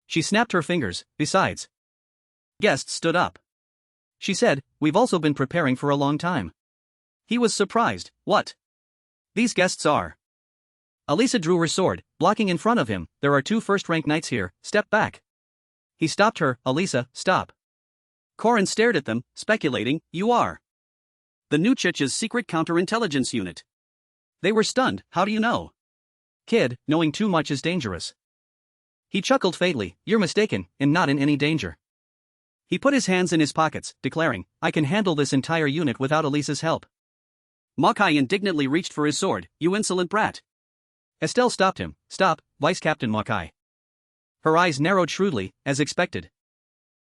She snapped her fingers, besides. Guests stood up. She said, we've also been preparing for a long time. He was surprised, what? These guests are. Alisa drew her sword, blocking in front of him, there are 2 first-rank knights here, step back. He stopped her, Alisa, stop. Corin stared at them, speculating, you are. The Nuchich's secret counterintelligence unit. They were stunned, how do you know? Kid, knowing too much is dangerous. He chuckled faintly, you're mistaken, and not in any danger. He put his hands in his pockets, declaring, I can handle this entire unit without Alisa's help. Makai indignantly reached for his sword, you insolent brat. Estelle stopped him, stop, Vice Captain Makai. Her eyes narrowed shrewdly, as expected.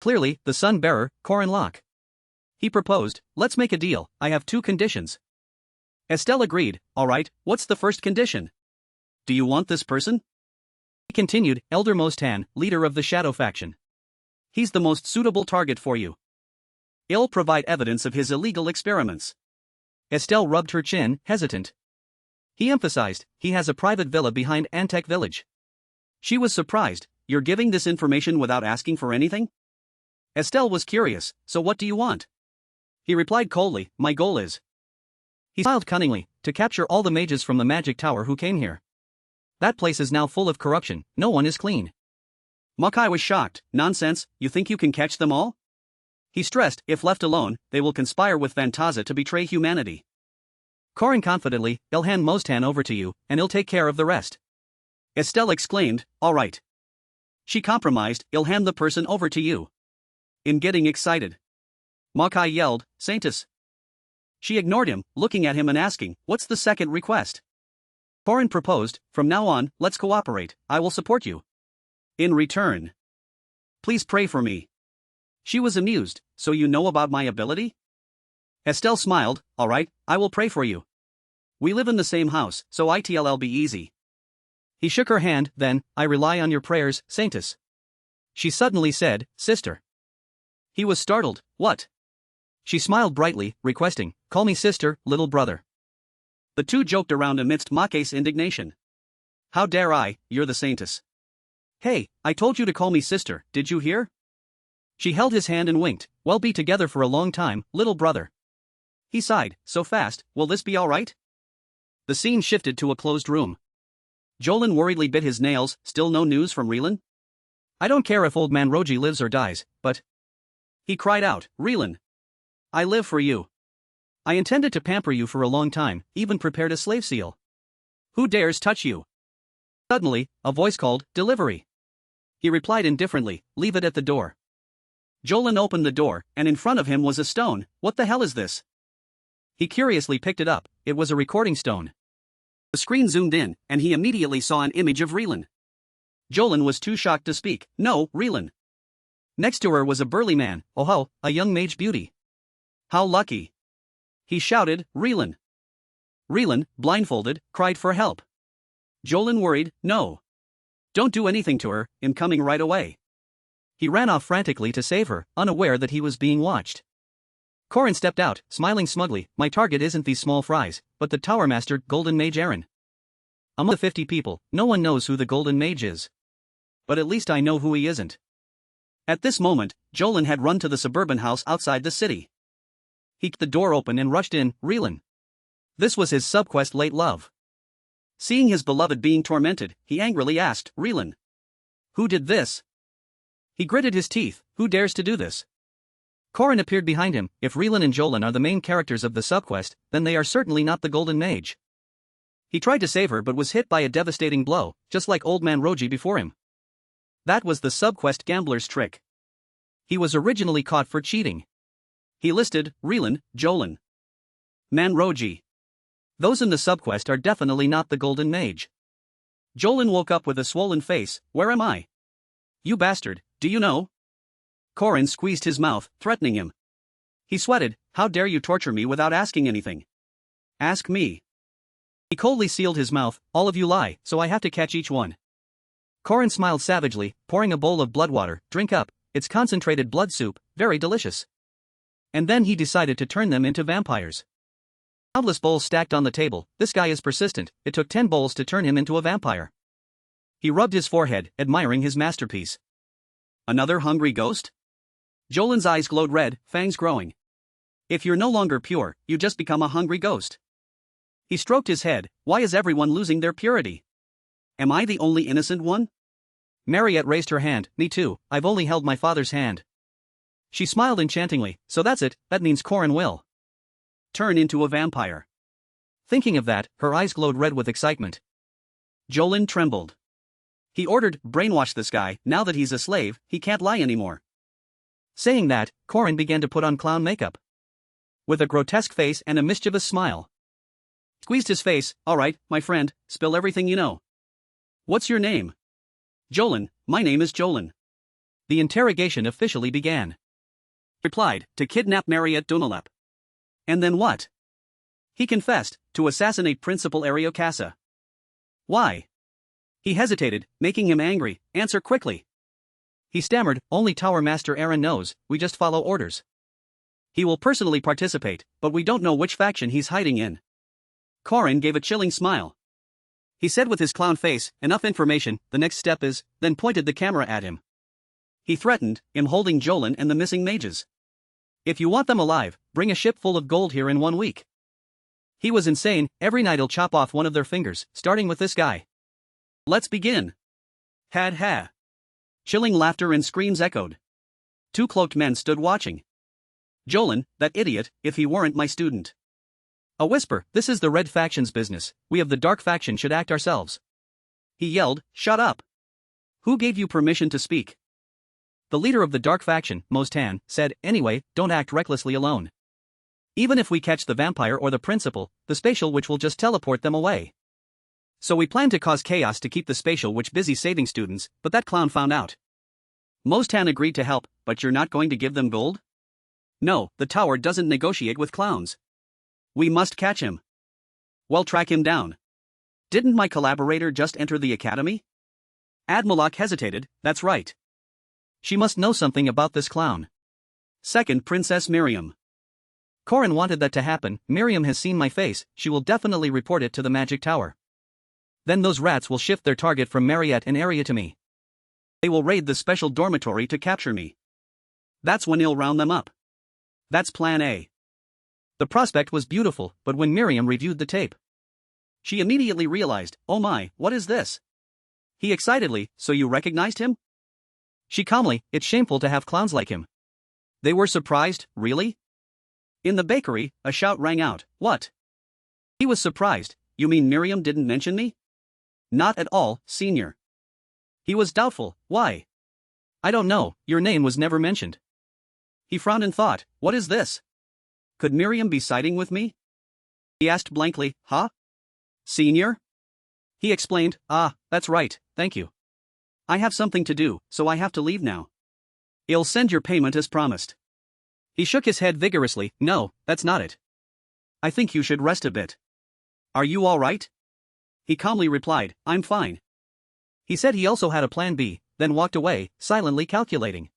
Clearly, the sun-bearer, Corin Locke. He proposed, let's make a deal, I have 2 conditions. Estelle agreed, alright, what's the first condition? Do you want this person? He continued, Elder Mostan, leader of the Shadow faction. He's the most suitable target for you. He'll provide evidence of his illegal experiments. Estelle rubbed her chin, hesitant. He emphasized, he has a private villa behind Antec village. She was surprised, you're giving this information without asking for anything? Estelle was curious, so what do you want? He replied coldly, my goal is. He smiled cunningly, to capture all the mages from the magic tower who came here. That place is now full of corruption, no one is clean. Makai was shocked, nonsense, you think you can catch them all? He stressed, if left alone, they will conspire with Fantaza to betray humanity. Corin confidently, I'll hand Mostan over to you, and he'll take care of the rest. Estelle exclaimed, alright. She compromised, I'll hand the person over to you. In getting excited. Makai yelled, Saintus. She ignored him, looking at him and asking, what's the second request? Corin proposed, from now on, let's cooperate, I will support you. In return. Please pray for me. She was amused, so you know about my ability? Estelle smiled, alright, I will pray for you. We live in the same house, so it'll be easy. He shook her hand, then, I rely on your prayers, Saintus. She suddenly said, sister. He was startled, what? She smiled brightly, requesting, call me sister, little brother. The 2 joked around amidst Makai's indignation. How dare I, you're the Saintus. Hey, I told you to call me sister, did you hear? She held his hand and winked, we'll be together for a long time, little brother. He sighed, so fast, will this be alright? The scene shifted to a closed room. Jolin worriedly bit his nails, still no news from Relan? I don't care if old man Roji lives or dies, but... He cried out, Relan. I live for you. I intended to pamper you for a long time, even prepared a slave seal. Who dares touch you? Suddenly, a voice called, delivery. He replied indifferently, leave it at the door. Jolin opened the door, and in front of him was a stone, what the hell is this? He curiously picked it up, it was a recording stone. The screen zoomed in, and he immediately saw an image of Relan. Jolin was too shocked to speak, no, Relan. Next to her was a burly man, oh ho, a young mage beauty. How lucky. He shouted, Relan. Relan, blindfolded, cried for help. Jolin worried, no. Don't do anything to her, I'm coming right away. He ran off frantically to save her, unaware that he was being watched. Corin stepped out, smiling smugly, my target isn't these small fries, but the Tower Master, Golden Mage Aaron. Among the 50 people, no one knows who the Golden Mage is. But at least I know who he isn't. At this moment, Jolin had run to the suburban house outside the city. He kicked the door open and rushed in, Relan. This was his subquest late love. Seeing his beloved being tormented, he angrily asked, Relan. Who did this? He gritted his teeth, who dares to do this? Corin appeared behind him, if Relan and Jolin are the main characters of the subquest, then they are certainly not the Golden Mage. He tried to save her but was hit by a devastating blow, just like old man Roji before him. That was the subquest gambler's trick. He was originally caught for cheating. He listed, Relan, Jolin. Man Roji. Those in the subquest are definitely not the Golden Mage. Jolin woke up with a swollen face, where am I? You bastard, do you know? Corin squeezed his mouth, threatening him. He sweated, how dare you torture me without asking anything? Ask me. He coldly sealed his mouth, all of you lie, so I have to catch each one. Corin smiled savagely, pouring a bowl of blood water, drink up, it's concentrated blood soup, very delicious. And then he decided to turn them into vampires. Countless bowls stacked on the table. This guy is persistent. It took 10 bowls to turn him into a vampire. He rubbed his forehead, admiring his masterpiece. Another hungry ghost? Jolin's eyes glowed red, fangs growing. If you're no longer pure, you just become a hungry ghost. He stroked his head. Why is everyone losing their purity? Am I the only innocent one? Marriott raised her hand. Me too, I've only held my father's hand. She smiled enchantingly. So that's it, that means Corin will turn into a vampire. Thinking of that, her eyes glowed red with excitement. Jolin trembled. He ordered, brainwash this guy. Now that he's a slave, he can't lie anymore. Saying that, Corin began to put on clown makeup. With a grotesque face and a mischievous smile. Squeezed his face. All right, my friend, spill everything you know. What's your name? Jolin, my name is Jolin. The interrogation officially began. Replied, to kidnap Marriott Dunalep. And then what? He confessed, to assassinate Principal Ariokasa. Why? He hesitated, making him angry. Answer quickly. He stammered, only Tower Master Aaron knows, we just follow orders. He will personally participate, but we don't know which faction he's hiding in. Corin gave a chilling smile. He said with his clown face, enough information, the next step is, then pointed the camera at him. He threatened, him holding Jolin and the missing mages. If you want them alive, bring a ship full of gold here in 1 week. He was insane. Every night he'll chop off one of their fingers, starting with this guy. Let's begin. Had ha. Chilling laughter and screams echoed. 2 cloaked men stood watching. Jolin, that idiot, if he weren't my student. A whisper, this is the red faction's business, we of the dark faction should act ourselves. He yelled, shut up. Who gave you permission to speak? The leader of the dark faction, Mostan, said, anyway, don't act recklessly alone. Even if we catch the vampire or the principal, the spatial witch will just teleport them away. So we plan to cause chaos to keep the spatial witch busy saving students, but that clown found out. Mostan agreed to help, but you're not going to give them gold? No, the tower doesn't negotiate with clowns. We must catch him. Well, track him down. Didn't my collaborator just enter the academy? Admalak hesitated, that's right. She must know something about this clown. Second, Princess Miriam. Corin wanted that to happen. Miriam has seen my face, she will definitely report it to the magic tower. Then those rats will shift their target from Marriott and area to me. They will raid the special dormitory to capture me. That's when he'll round them up. That's plan A. The prospect was beautiful, but when Miriam reviewed the tape, she immediately realized, oh my, what is this? He excitedly, so you recognized him? She calmly, it's shameful to have clowns like him. They were surprised, really? In the bakery, a shout rang out, what? He was surprised, you mean Miriam didn't mention me? Not at all, senior. He was doubtful, why? I don't know, your name was never mentioned. He frowned and thought, what is this? Could Miriam be siding with me? He asked blankly, huh? Senior? He explained, that's right, thank you. I have something to do, so I have to leave now. I'll send your payment as promised. He shook his head vigorously, no, that's not it. I think you should rest a bit. Are you all right? He calmly replied, I'm fine. He said he also had a plan B, then walked away, silently calculating.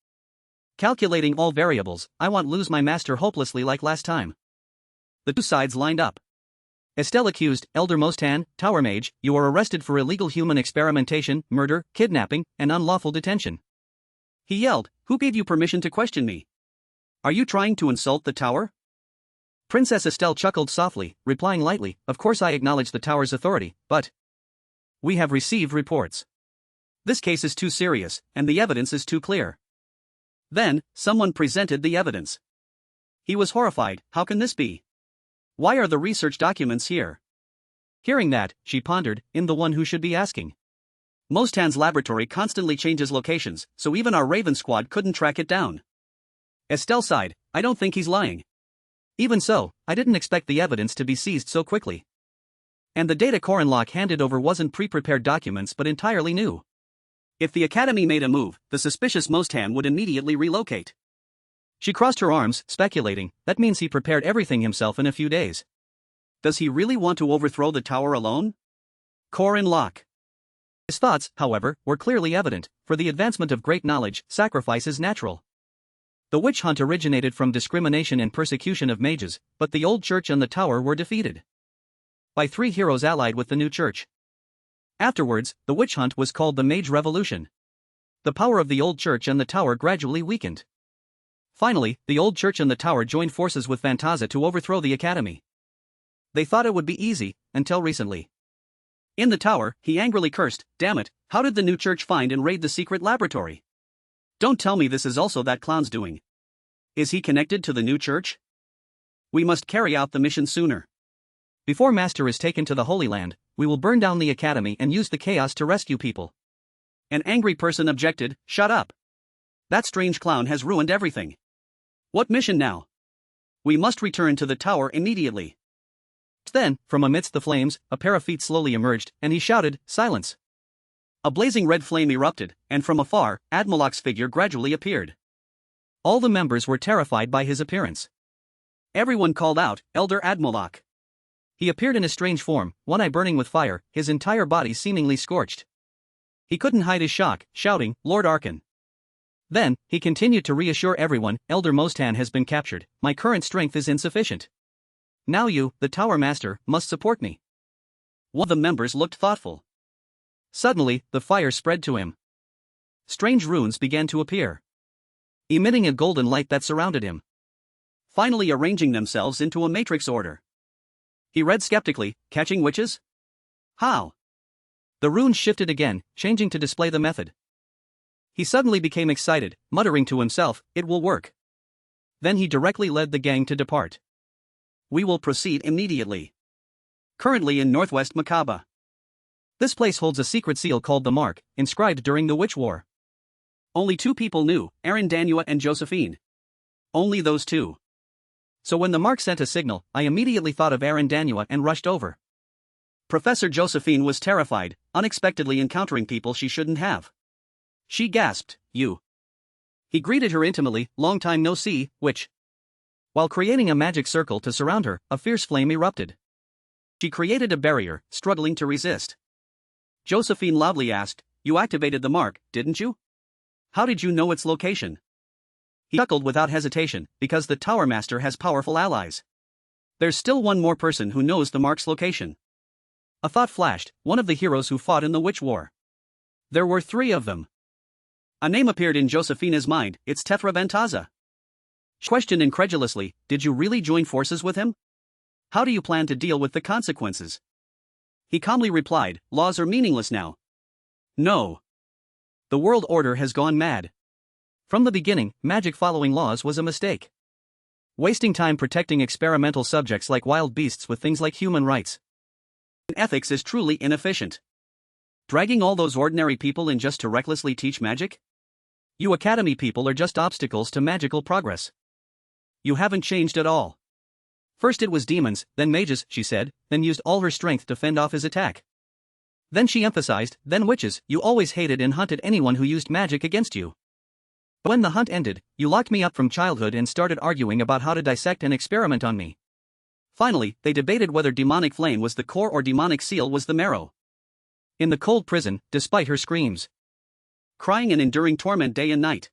Calculating all variables, I won't lose my master hopelessly like last time. The two sides lined up. Estelle accused, Elder Mostan, Tower Mage, you are arrested for illegal human experimentation, murder, kidnapping, and unlawful detention. He yelled, who gave you permission to question me? Are you trying to insult the tower? Princess Estelle chuckled softly, replying lightly, of course I acknowledge the tower's authority, but we have received reports. This case is too serious, and the evidence is too clear. Then, someone presented the evidence. He was horrified, how can this be? Why are the research documents here? Hearing that, she pondered, in the one who should be asking. Mostan's laboratory constantly changes locations, so even our Raven squad couldn't track it down. Estelle sighed, I don't think he's lying. Even so, I didn't expect the evidence to be seized so quickly. And the data Corinlock handed over wasn't pre-prepared documents but entirely new. If the Academy made a move, the suspicious Mostan would immediately relocate. She crossed her arms, speculating, that means he prepared everything himself in a few days. Does he really want to overthrow the tower alone? Corinlock. His thoughts, however, were clearly evident, for the advancement of great knowledge, sacrifice is natural. The witch hunt originated from discrimination and persecution of mages, but the old church and the tower were defeated by 3 heroes allied with the new church. Afterwards, the witch hunt was called the Mage Revolution. The power of the old church and the tower gradually weakened. Finally, the old church and the tower joined forces with Phantasia to overthrow the academy. They thought it would be easy, until recently. In the tower, he angrily cursed, "Damn it, how did the new church find and raid the secret laboratory? Don't tell me this is also that clown's doing. Is he connected to the new church? We must carry out the mission sooner. Before Master is taken to the Holy Land, we will burn down the academy and use the chaos to rescue people." An angry person objected, "Shut up. That strange clown has ruined everything. What mission now? We must return to the tower immediately." Then, from amidst the flames, a pair of feet slowly emerged, and he shouted, "Silence!" A blazing red flame erupted, and from afar, Admolok's figure gradually appeared. All the members were terrified by his appearance. Everyone called out, "Elder Admolok!" He appeared in a strange form, one eye burning with fire, his entire body seemingly scorched. He couldn't hide his shock, shouting, "Lord Arkan!" Then, he continued to reassure everyone, "Elder Mostan has been captured, my current strength is insufficient. Now you, the Tower Master, must support me." One of the members looked thoughtful. Suddenly, the fire spread to him. Strange runes began to appear, emitting a golden light that surrounded him, finally arranging themselves into a matrix order. He read skeptically, "Catching witches? How?" The runes shifted again, changing to display the method. He suddenly became excited, muttering to himself, "It will work." Then he directly led the gang to depart. We will proceed immediately. Currently in northwest Makaba. This place holds a secret seal called the Mark, inscribed during the Witch War. Only 2 people knew, Danua and Josephine. Only those 2. So when the Mark sent a signal, I immediately thought of Danua and rushed over. Professor Josephine was terrified, unexpectedly encountering people she shouldn't have. She gasped, "You." He greeted her intimately, "Long time no see, witch." While creating a magic circle to surround her, a fierce flame erupted. She created a barrier, struggling to resist. Josephine loudly asked, "You activated the Mark, didn't you? How did you know its location?" He chuckled without hesitation, "Because the Tower Master has powerful allies. There's still one more person who knows the Mark's location." A thought flashed, one of the heroes who fought in the Witch War. There were 3 of them. A name appeared in Josephina's mind, "It's Tethra Ventaza." She questioned incredulously, "Did you really join forces with him? How do you plan to deal with the consequences?" He calmly replied, "Laws are meaningless now. No. The world order has gone mad. From the beginning, magic following laws was a mistake. Wasting time protecting experimental subjects like wild beasts with things like human rights and ethics is truly inefficient. Dragging all those ordinary people in just to recklessly teach magic? You academy people are just obstacles to magical progress. You haven't changed at all. First it was demons, then mages," she said, then used all her strength to fend off his attack. Then she emphasized, "Then witches, you always hated and hunted anyone who used magic against you. When the hunt ended, you locked me up from childhood and started arguing about how to dissect and experiment on me. Finally, they debated whether demonic flame was the core or demonic seal was the marrow." In the cold prison, despite her screams, crying and enduring torment day and night.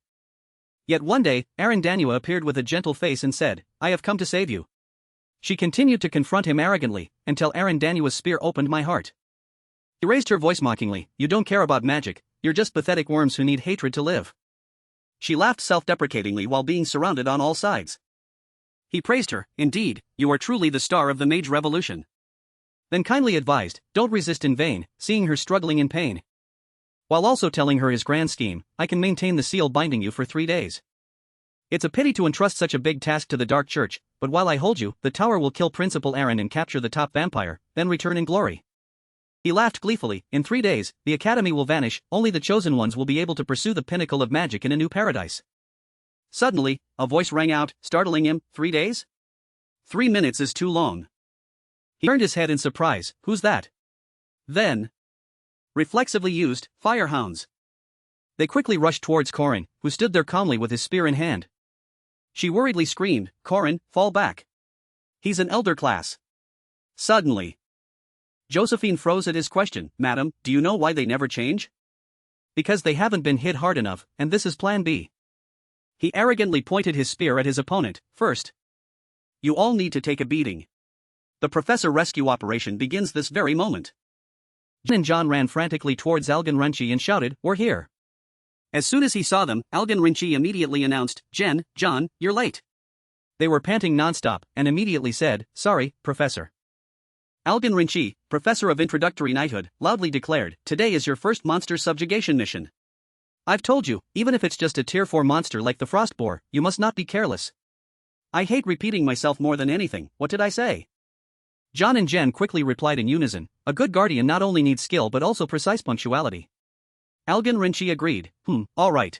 Yet one day, Danua appeared with a gentle face and said, "I have come to save you." She continued to confront him arrogantly, until Danua's spear opened my heart. He raised her voice mockingly, "You don't care about magic, you're just pathetic worms who need hatred to live." She laughed self-deprecatingly while being surrounded on all sides. He praised her, "Indeed, you are truly the star of the Mage Revolution." Then kindly advised, "Don't resist in vain," seeing her struggling in pain. While also telling her his grand scheme, "I can maintain the seal binding you for 3 days. It's a pity to entrust such a big task to the Dark Church, but while I hold you, the tower will kill Principal Aaron and capture the top vampire, then return in glory." He laughed gleefully, "In 3 days, the academy will vanish, only the chosen ones will be able to pursue the pinnacle of magic in a new paradise." Suddenly, a voice rang out, startling him, 3 days? 3 minutes is too long. He turned his head in surprise, "Who's that?" Then, reflexively used, firehounds. They quickly rushed towards Corin, who stood there calmly with his spear in hand. She worriedly screamed, "Corin, fall back. He's an elder class." Suddenly, Josephine froze at his question, "Madam, do you know why they never change?" "Because they haven't been hit hard enough, and this is Plan B." He arrogantly pointed his spear at his opponent. First, you all need to take a beating. The professor rescue operation begins this very moment. Jen and John ran frantically towards Algan Renchi and shouted, "We're here." As soon as he saw them, Algan Renchi immediately announced, "Jen, John, you're late." They were panting nonstop and immediately said, "Sorry, Professor." Algan Renchi, Professor of Introductory Knighthood, loudly declared, "Today is your first monster subjugation mission. I've told you, even if it's just a tier 4 monster like the frost boar, you must not be careless." I hate repeating myself more than anything. What did I say? John and Jen quickly replied in unison, "A good guardian not only needs skill but also precise punctuality." Algan Renchi agreed, All right.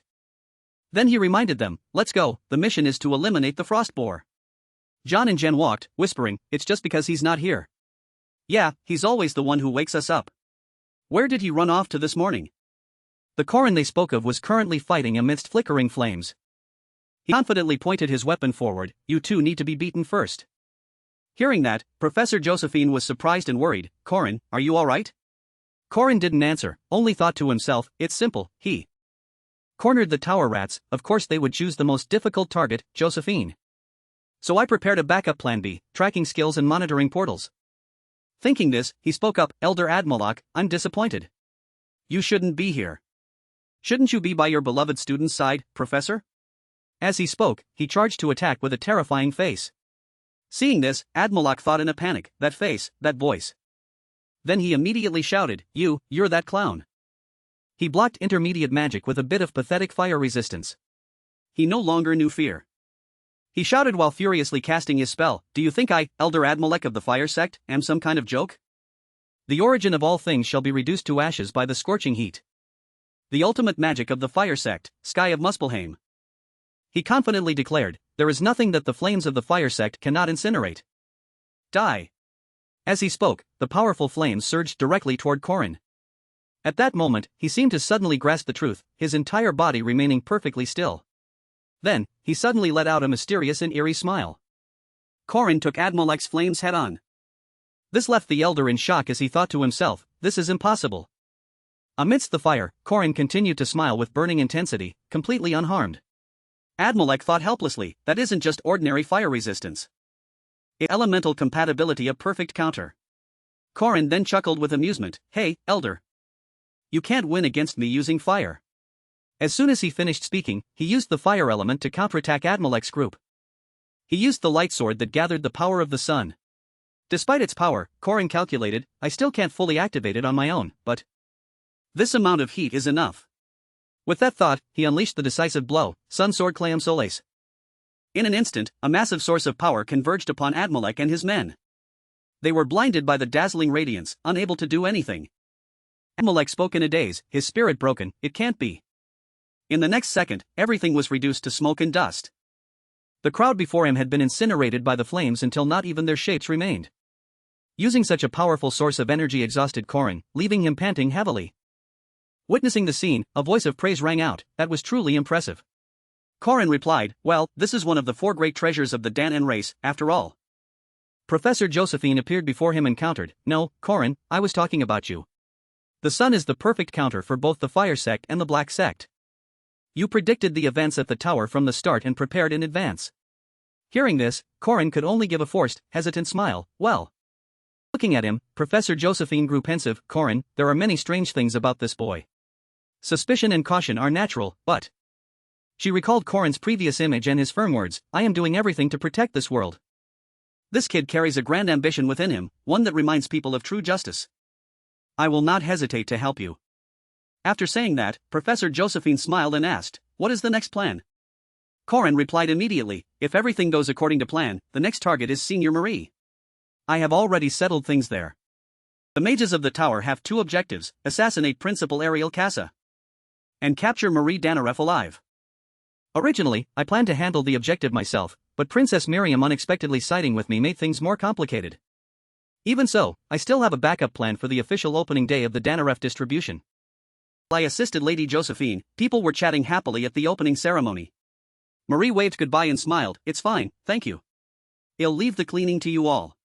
Then he reminded them, "Let's go, the mission is to eliminate the frost boar." John and Jen walked, whispering, "It's just because he's not here." "Yeah, he's always the one who wakes us up. Where did he run off to this morning?" The Korin they spoke of was currently fighting amidst flickering flames. He confidently pointed his weapon forward. "You two need to be beaten first." Hearing that, Professor Josephine was surprised and worried. "Korin, are you alright?" Korin didn't answer, only thought to himself, "It's simple, he cornered the tower rats, of course they would choose the most difficult target, Josephine. So I prepared a backup plan B, tracking skills and monitoring portals." Thinking this, he spoke up, "Elder Admolak, I'm disappointed. You shouldn't be here. Shouldn't you be by your beloved student's side, Professor?" As he spoke, he charged to attack with a terrifying face. Seeing this, Admolak thought in a panic, that face, that voice. Then he immediately shouted, You're that clown." He blocked intermediate magic with a bit of pathetic fire resistance. He no longer knew fear. He shouted while furiously casting his spell, "Do you think I, Elder Admolek of the Fire Sect, am some kind of joke? The origin of all things shall be reduced to ashes by the scorching heat. The ultimate magic of the Fire Sect, Sky of Muspelheim." He confidently declared, "There is nothing that the flames of the fire sect cannot incinerate. Die." As he spoke, the powerful flames surged directly toward Korin. At that moment, he seemed to suddenly grasp the truth, his entire body remaining perfectly still. Then, he suddenly let out a mysterious and eerie smile. Korin took Admolek's flames head-on. This left the elder in shock as he thought to himself, "This is impossible." Amidst the fire, Korin continued to smile with burning intensity, completely unharmed. Admolek thought helplessly, that isn't just ordinary fire resistance. It's elemental compatibility, a perfect counter. Korin then chuckled with amusement, "Hey, Elder. You can't win against me using fire." As soon as he finished speaking, he used the fire element to counterattack Admolek's group. He used the light sword that gathered the power of the sun. Despite its power, Korin calculated, "I still can't fully activate it on my own, but this amount of heat is enough." With that thought, he unleashed the decisive blow, Sun Sword Cleum Soles. In an instant, a massive source of power converged upon Admolek and his men. They were blinded by the dazzling radiance, unable to do anything. Admolek spoke in a daze, his spirit broken, "It can't be." In the next second, everything was reduced to smoke and dust. The crowd before him had been incinerated by the flames until not even their shapes remained. Using such a powerful source of energy exhausted Korin, leaving him panting heavily. Witnessing the scene, a voice of praise rang out, "That was truly impressive." Korin replied, "Well, this is one of the 4 great treasures of the Dan race, after all." Professor Josephine appeared before him and countered, "No, Korin, I was talking about you. The sun is the perfect counter for both the fire sect and the black sect. You predicted the events at the tower from the start and prepared in advance." Hearing this, Korin could only give a forced, hesitant smile. "Well." Looking at him, Professor Josephine grew pensive. "Korin, there are many strange things about this boy. Suspicion and caution are natural, but..." She recalled Korin's previous image and his firm words, "I am doing everything to protect this world. This kid carries a grand ambition within him, one that reminds people of true justice. I will not hesitate to help you." After saying that, Professor Josephine smiled and asked, "What is the next plan?" Korin replied immediately, "If everything goes according to plan, the next target is Senior Marie. I have already settled things there. The mages of the tower have 2 objectives, assassinate Principal Ariel Casa and capture Marie Danaref alive. Originally, I planned to handle the objective myself, but Princess Miriam unexpectedly siding with me made things more complicated. Even so, I still have a backup plan for the official opening day of the Danaref distribution." While I assisted Lady Josephine, people were chatting happily at the opening ceremony. Marie waved goodbye and smiled, "It's fine, thank you. I'll leave the cleaning to you all."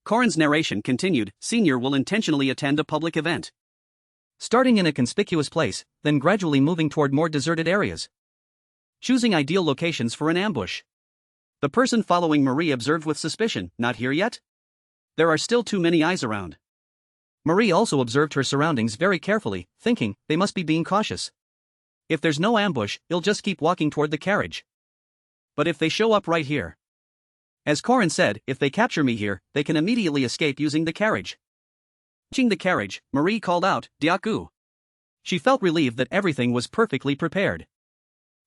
Korin's narration continued, Senior will intentionally attend a public event, starting in a conspicuous place, then gradually moving toward more deserted areas. choosing ideal locations for an ambush. The person following Marie observed with suspicion, not here yet? There are still too many eyes around. Marie also observed her surroundings very carefully, thinking, they must be being cautious. If there's no ambush, he'll just keep walking toward the carriage. But if they show up right here? As Corin said, if they capture me here, they can immediately escape using the carriage. Reaching the carriage, Marie called out, Diaku. She felt relieved that everything was perfectly prepared.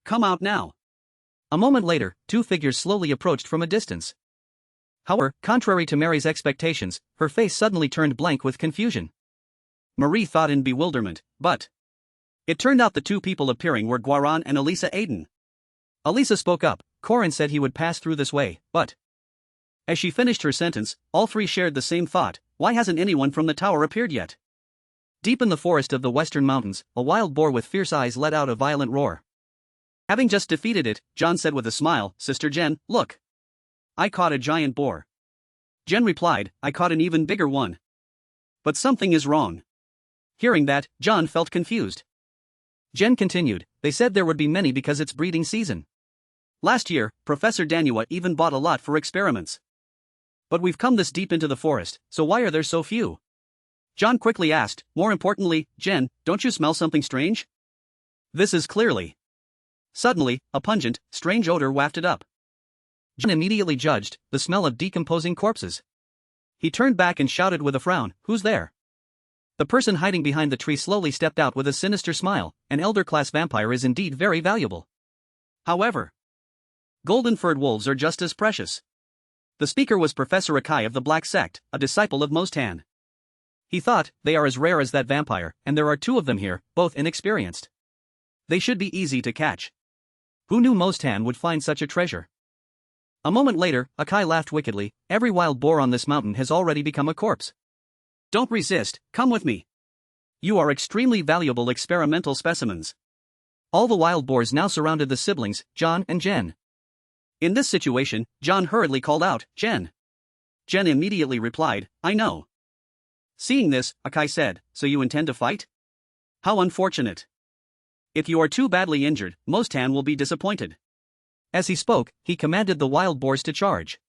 Come out now. A moment later, two figures slowly approached from a distance. However, contrary to Mary's expectations, her face suddenly turned blank with confusion. Marie thought in bewilderment, but it turned out the two people appearing were Guaran and Alisa Aiden. Alisa spoke up. Corin said he would pass through this way, but as she finished her sentence, all three shared the same thought. Why hasn't anyone from the tower appeared yet? Deep in the forest of the western mountains, a wild boar with fierce eyes let out a violent roar. Having just defeated it, John said with a smile, Sister Jen, look. I caught a giant boar. Jen replied, I caught an even bigger one. But something is wrong. Hearing that, John felt confused. Jen continued, they said there would be many because it's breeding season. Last year, Professor Danua even bought a lot for experiments. But we've come this deep into the forest, so why are there so few? John quickly asked, more importantly, Jen, don't you smell something strange? This is clearly. Suddenly, a pungent, strange odor wafted up. John immediately judged the smell of decomposing corpses. He turned back and shouted with a frown, who's there? The person hiding behind the tree slowly stepped out with a sinister smile. An elder-class vampire is indeed very valuable. However, golden-furred wolves are just as precious. The speaker was Professor Akai of the Black Sect, a disciple of Mostan. He thought, they are as rare as that vampire, and there are two of them here, both inexperienced. They should be easy to catch. Who knew Mostan would find such a treasure? A moment later, Akai laughed wickedly, every wild boar on this mountain has already become a corpse. Don't resist, come with me. You are extremely valuable experimental specimens. All the wild boars now surrounded the siblings, John and Jen. In this situation, John hurriedly called out, Jen. Jen immediately replied, I know. Seeing this, Akai said, so you intend to fight? How unfortunate. If you are too badly injured, Mostan will be disappointed. As he spoke, he commanded the wild boars to charge.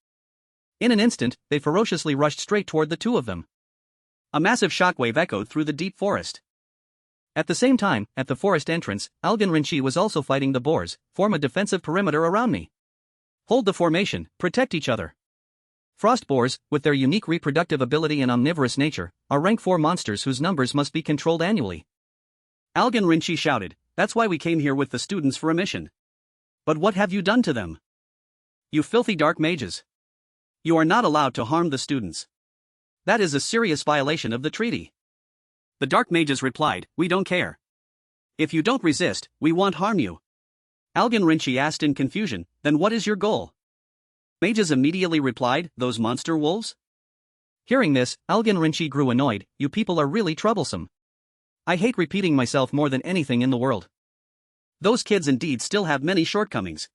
In an instant, they ferociously rushed straight toward the two of them. A massive shockwave echoed through the deep forest. At the same time, at the forest entrance, Algan Rinchi was also fighting the boars. Form a defensive perimeter around me. Hold the formation, protect each other. Frost boars, with their unique reproductive ability and omnivorous nature, are rank 4 monsters whose numbers must be controlled annually. Algan Rinchi shouted, that's why we came here with the students for a mission. But what have you done to them? You filthy dark mages. You are not allowed to harm the students. That is a serious violation of the treaty. The dark mages replied, we don't care. If you don't resist, we won't harm you. Algan Rinchi asked in confusion, then what is your goal? Mages immediately replied, those monster wolves? Hearing this, Algan Rinchi grew annoyed, you people are really troublesome. I hate repeating myself more than anything in the world. Those kids indeed still have many shortcomings.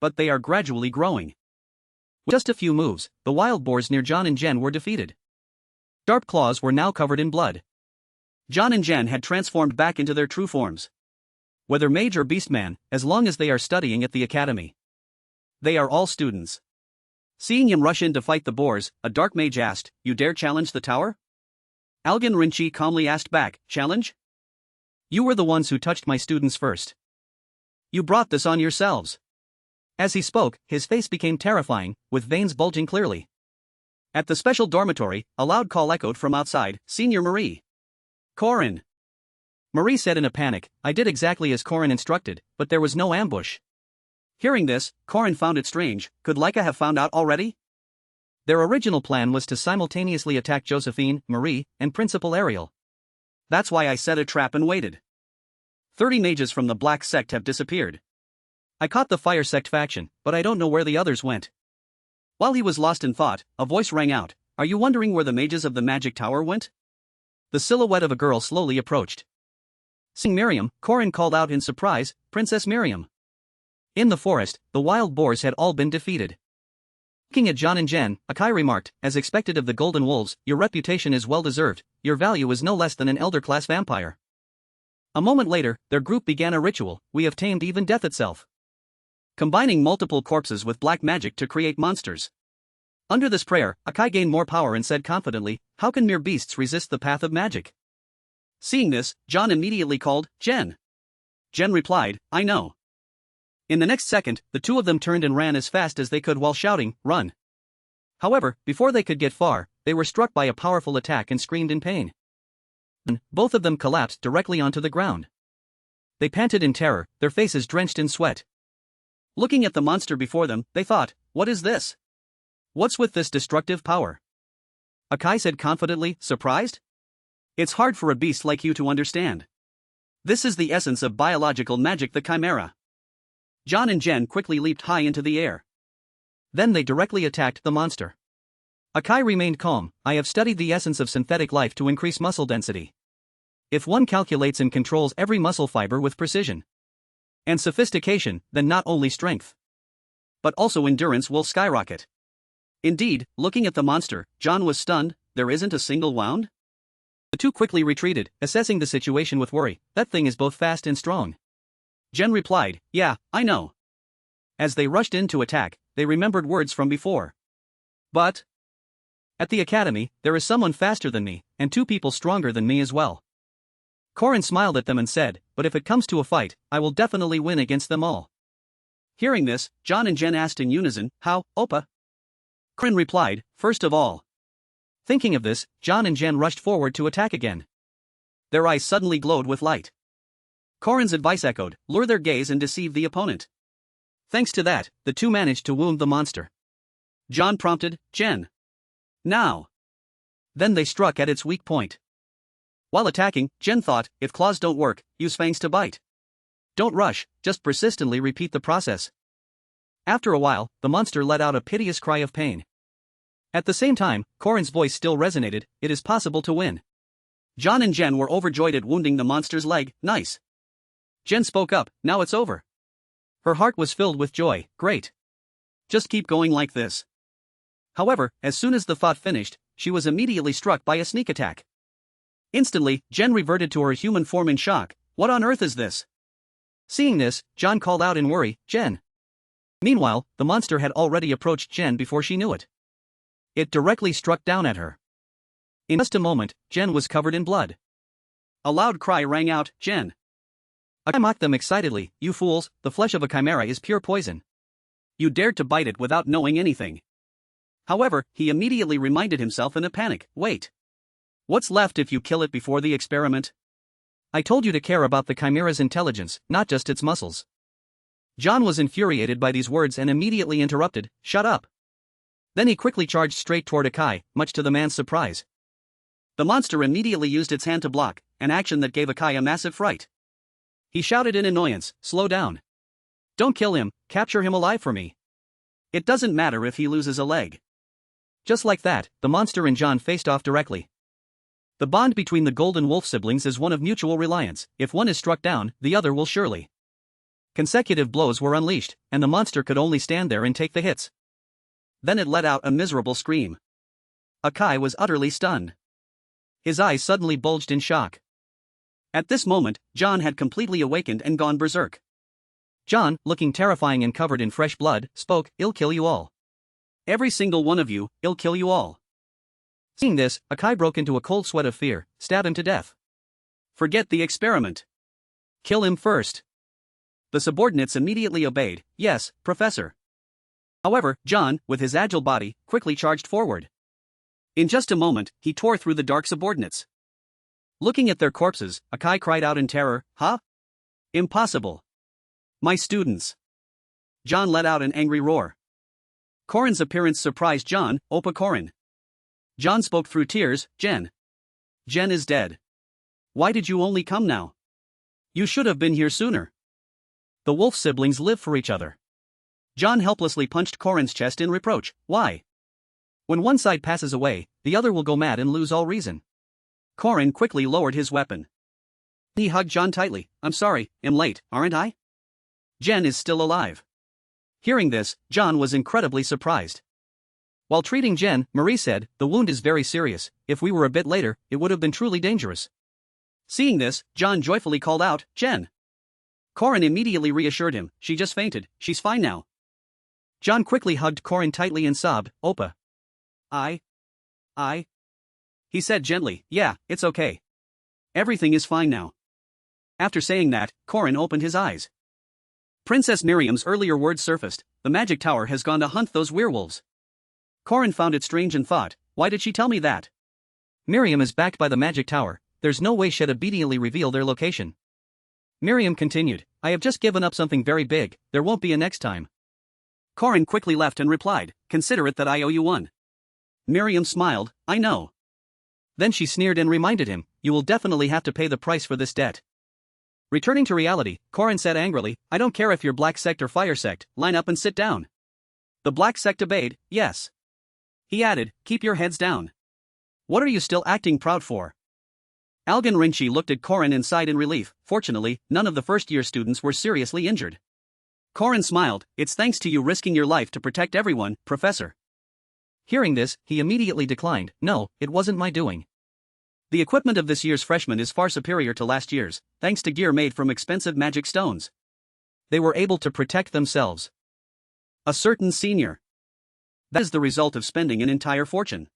But they are gradually growing. With just a few moves, the wild boars near John and Jen were defeated. Sharp claws were now covered in blood. John and Jen had transformed back into their true forms. Whether mage or beastman, as long as they are studying at the academy. They are all students. Seeing him rush in to fight the boars, a dark mage asked, you dare challenge the tower? Algan Rinchi calmly asked back, challenge? You were the ones who touched my students first. You brought this on yourselves. As he spoke, his face became terrifying, with veins bulging clearly. At the special dormitory, a loud call echoed from outside, Senior Marie. Corin. Marie said in a panic, I did exactly as Corin instructed, but there was no ambush. Hearing this, Corin found it strange, could Laika have found out already? Their original plan was to simultaneously attack Josephine, Marie, and Principal Ariel. That's why I set a trap and waited. 30 mages from the Black Sect have disappeared. I caught the Fire Sect faction, but I don't know where the others went. While he was lost in thought, a voice rang out, are you wondering where the mages of the Magic Tower went? The silhouette of a girl slowly approached. Seeing Miriam, Corin called out in surprise, Princess Miriam. In the forest, the wild boars had all been defeated. Looking at John and Jen, Akai remarked, as expected of the Golden Wolves, your reputation is well deserved, your value is no less than an elder-class vampire. A moment later, their group began a ritual, we have tamed even death itself. combining multiple corpses with black magic to create monsters. Under this prayer, Akai gained more power and said confidently, "How can mere beasts resist the path of magic?" Seeing this, John immediately called, "Jen." Jen replied, "I know." In the next second, the two of them turned and ran as fast as they could while shouting, "Run!" However, before they could get far, they were struck by a powerful attack and screamed in pain. Both of them collapsed directly onto the ground. They panted in terror, their faces drenched in sweat. Looking at the monster before them, they thought, "What is this? What's with this destructive power?" Akai said confidently, surprised? "It's hard for a beast like you to understand. This is the essence of biological magic, the chimera." John and Jen quickly leaped high into the air. Then they directly attacked the monster. Akai remained calm. "I have studied the essence of synthetic life to increase muscle density. If one calculates and controls every muscle fiber with precision and sophistication, then not only strength, but also endurance will skyrocket." Indeed, looking at the monster, John was stunned. There isn't a single wound? The two quickly retreated, assessing the situation with worry. "That thing is both fast and strong." Jen replied, "Yeah, I know." As they rushed in to attack, they remembered words from before. "But at the academy, there is someone faster than me, and two people stronger than me as well." Corin smiled at them and said, "But if it comes to a fight, I will definitely win against them all." Hearing this, John and Jen asked in unison, "How, Oppa?" Corin replied, "First of all." Thinking of this, John and Jen rushed forward to attack again. Their eyes suddenly glowed with light. Corin's advice echoed, "Lure their gaze and deceive the opponent." Thanks to that, the two managed to wound the monster. John prompted, "Jen, now." Then they struck at its weak point. While attacking, Jen thought, "If claws don't work, use fangs to bite. Don't rush, just persistently repeat the process." After a while, the monster let out a piteous cry of pain. At the same time, Corin's voice still resonated, "It is possible to win." John and Jen were overjoyed at wounding the monster's leg. "Nice." Jen spoke up, "Now it's over." Her heart was filled with joy. "Great. Just keep going like this." However, as soon as the thought finished, she was immediately struck by a sneak attack. Instantly, Jen reverted to her human form in shock. "What on earth is this?" Seeing this, John called out in worry, "Jen." Meanwhile, the monster had already approached Jen before she knew it. It directly struck down at her. In just a moment, Jen was covered in blood. A loud cry rang out, "Jen!" I mocked them excitedly, "You fools, the flesh of a chimera is pure poison. You dared to bite it without knowing anything." However, he immediately reminded himself in a panic, "Wait. What's left if you kill it before the experiment? I told you to care about the chimera's intelligence, not just its muscles." John was infuriated by these words and immediately interrupted, "Shut up." Then he quickly charged straight toward Akai, much to the man's surprise. The monster immediately used its hand to block, an action that gave Akai a massive fright. He shouted in annoyance, "Slow down. Don't kill him, capture him alive for me. It doesn't matter if he loses a leg." Just like that, the monster and John faced off directly. The bond between the Golden Wolf siblings is one of mutual reliance. If one is struck down, the other will surely. Consecutive blows were unleashed, and the monster could only stand there and take the hits. Then it let out a miserable scream. Akai was utterly stunned. His eyes suddenly bulged in shock. At this moment, John had completely awakened and gone berserk. John, looking terrifying and covered in fresh blood, spoke, "I'll kill you all. Every single one of you, I'll kill you all." Seeing this, Akai broke into a cold sweat of fear. "Stab him to death. Forget the experiment. Kill him first." The subordinates immediately obeyed. "Yes, Professor." However, John, with his agile body, quickly charged forward. In just a moment, he tore through the dark subordinates. Looking at their corpses, Akai cried out in terror, "Huh? Impossible. My students." John let out an angry roar. Corin's appearance surprised John. "Oppa Corin." John spoke through tears, "Jen. Jen is dead. Why did you only come now? You should have been here sooner." The Wolf siblings live for each other. John helplessly punched Corin's chest in reproach. "Why? When one side passes away, the other will go mad and lose all reason." Corin quickly lowered his weapon. He hugged John tightly. "I'm sorry, I'm late, aren't I? Jen is still alive." Hearing this, John was incredibly surprised. While treating Jen, Marie said, "The wound is very serious. If we were a bit later, it would have been truly dangerous." Seeing this, John joyfully called out, "Jen! Corin immediately reassured him, she just fainted, she's fine now. John quickly hugged Corin tightly and sobbed, Oppa. I. He said gently, yeah, it's okay. Everything is fine now. After saying that, Corin opened his eyes. Princess Miriam's earlier words surfaced, the magic tower has gone to hunt those werewolves. Corin found it strange and thought, why did she tell me that? Miriam is backed by the magic tower, there's no way she'd obediently reveal their location. Miriam continued, I have just given up something very big, there won't be a next time. Corin quickly left and replied, consider it that I owe you one. Miriam smiled, I know. Then she sneered and reminded him, you will definitely have to pay the price for this debt. Returning to reality, Corin said angrily, I don't care if you're black sect or fire sect, line up and sit down. The black sect obeyed, yes. He added, keep your heads down. What are you still acting proud for? Algan Rinchi looked at Corin and sighed in relief, fortunately, none of the first-year students were seriously injured. Corin smiled, it's thanks to you risking your life to protect everyone, Professor. Hearing this, he immediately declined, no, it wasn't my doing. The equipment of this year's freshmen is far superior to last year's, thanks to gear made from expensive magic stones. They were able to protect themselves. A certain senior. That is the result of spending an entire fortune.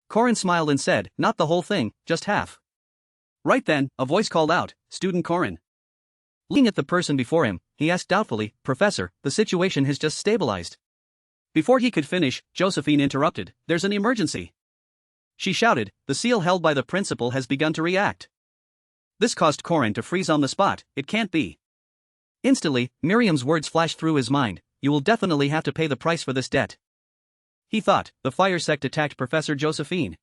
Corin smiled and said, not the whole thing, just half. Right then, a voice called out, Student Corin. Looking at the person before him, he asked doubtfully, Professor, the situation has just stabilized. Before he could finish, Josephine interrupted, there's an emergency. She shouted, the seal held by the principal has begun to react. This caused Corin to freeze on the spot, it can't be. Instantly, Miriam's words flashed through his mind, you will definitely have to pay the price for this debt. He thought, the fire sect attacked Professor Josephine.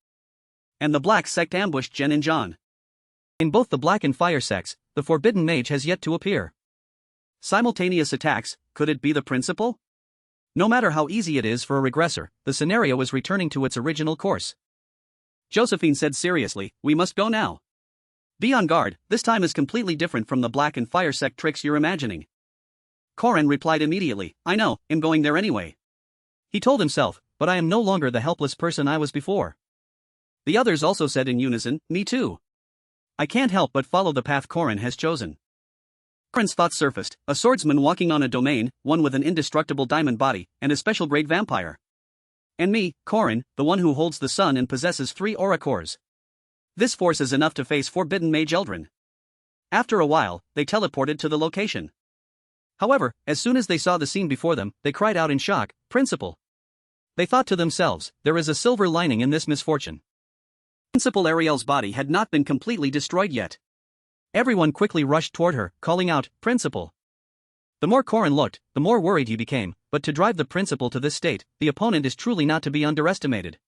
And the black sect ambushed Jen and John. In both the black and fire sects, the forbidden mage has yet to appear. Simultaneous attacks, could it be the principal? No matter how easy it is for a regressor, the scenario is returning to its original course. Josephine said seriously, we must go now. Be on guard, this time is completely different from the black and fire sect tricks you're imagining. Corin replied immediately, I know, I'm going there anyway. He told himself, but I am no longer the helpless person I was before. The others also said in unison, me too. I can't help but follow the path Corin has chosen. Corin's thoughts surfaced, a swordsman walking on a domain, one with an indestructible diamond body, and a special grade vampire. And me, Corin, the one who holds the sun and possesses 3 aura cores. This force is enough to face forbidden mage Eldrin. After a while, they teleported to the location. However, as soon as they saw the scene before them, they cried out in shock, Principal. They thought to themselves, there is a silver lining in this misfortune. Principal Ariel's body had not been completely destroyed yet. Everyone quickly rushed toward her, calling out, Principal. The more Corin looked, the more worried he became, but to drive the principal to this state, the opponent is truly not to be underestimated.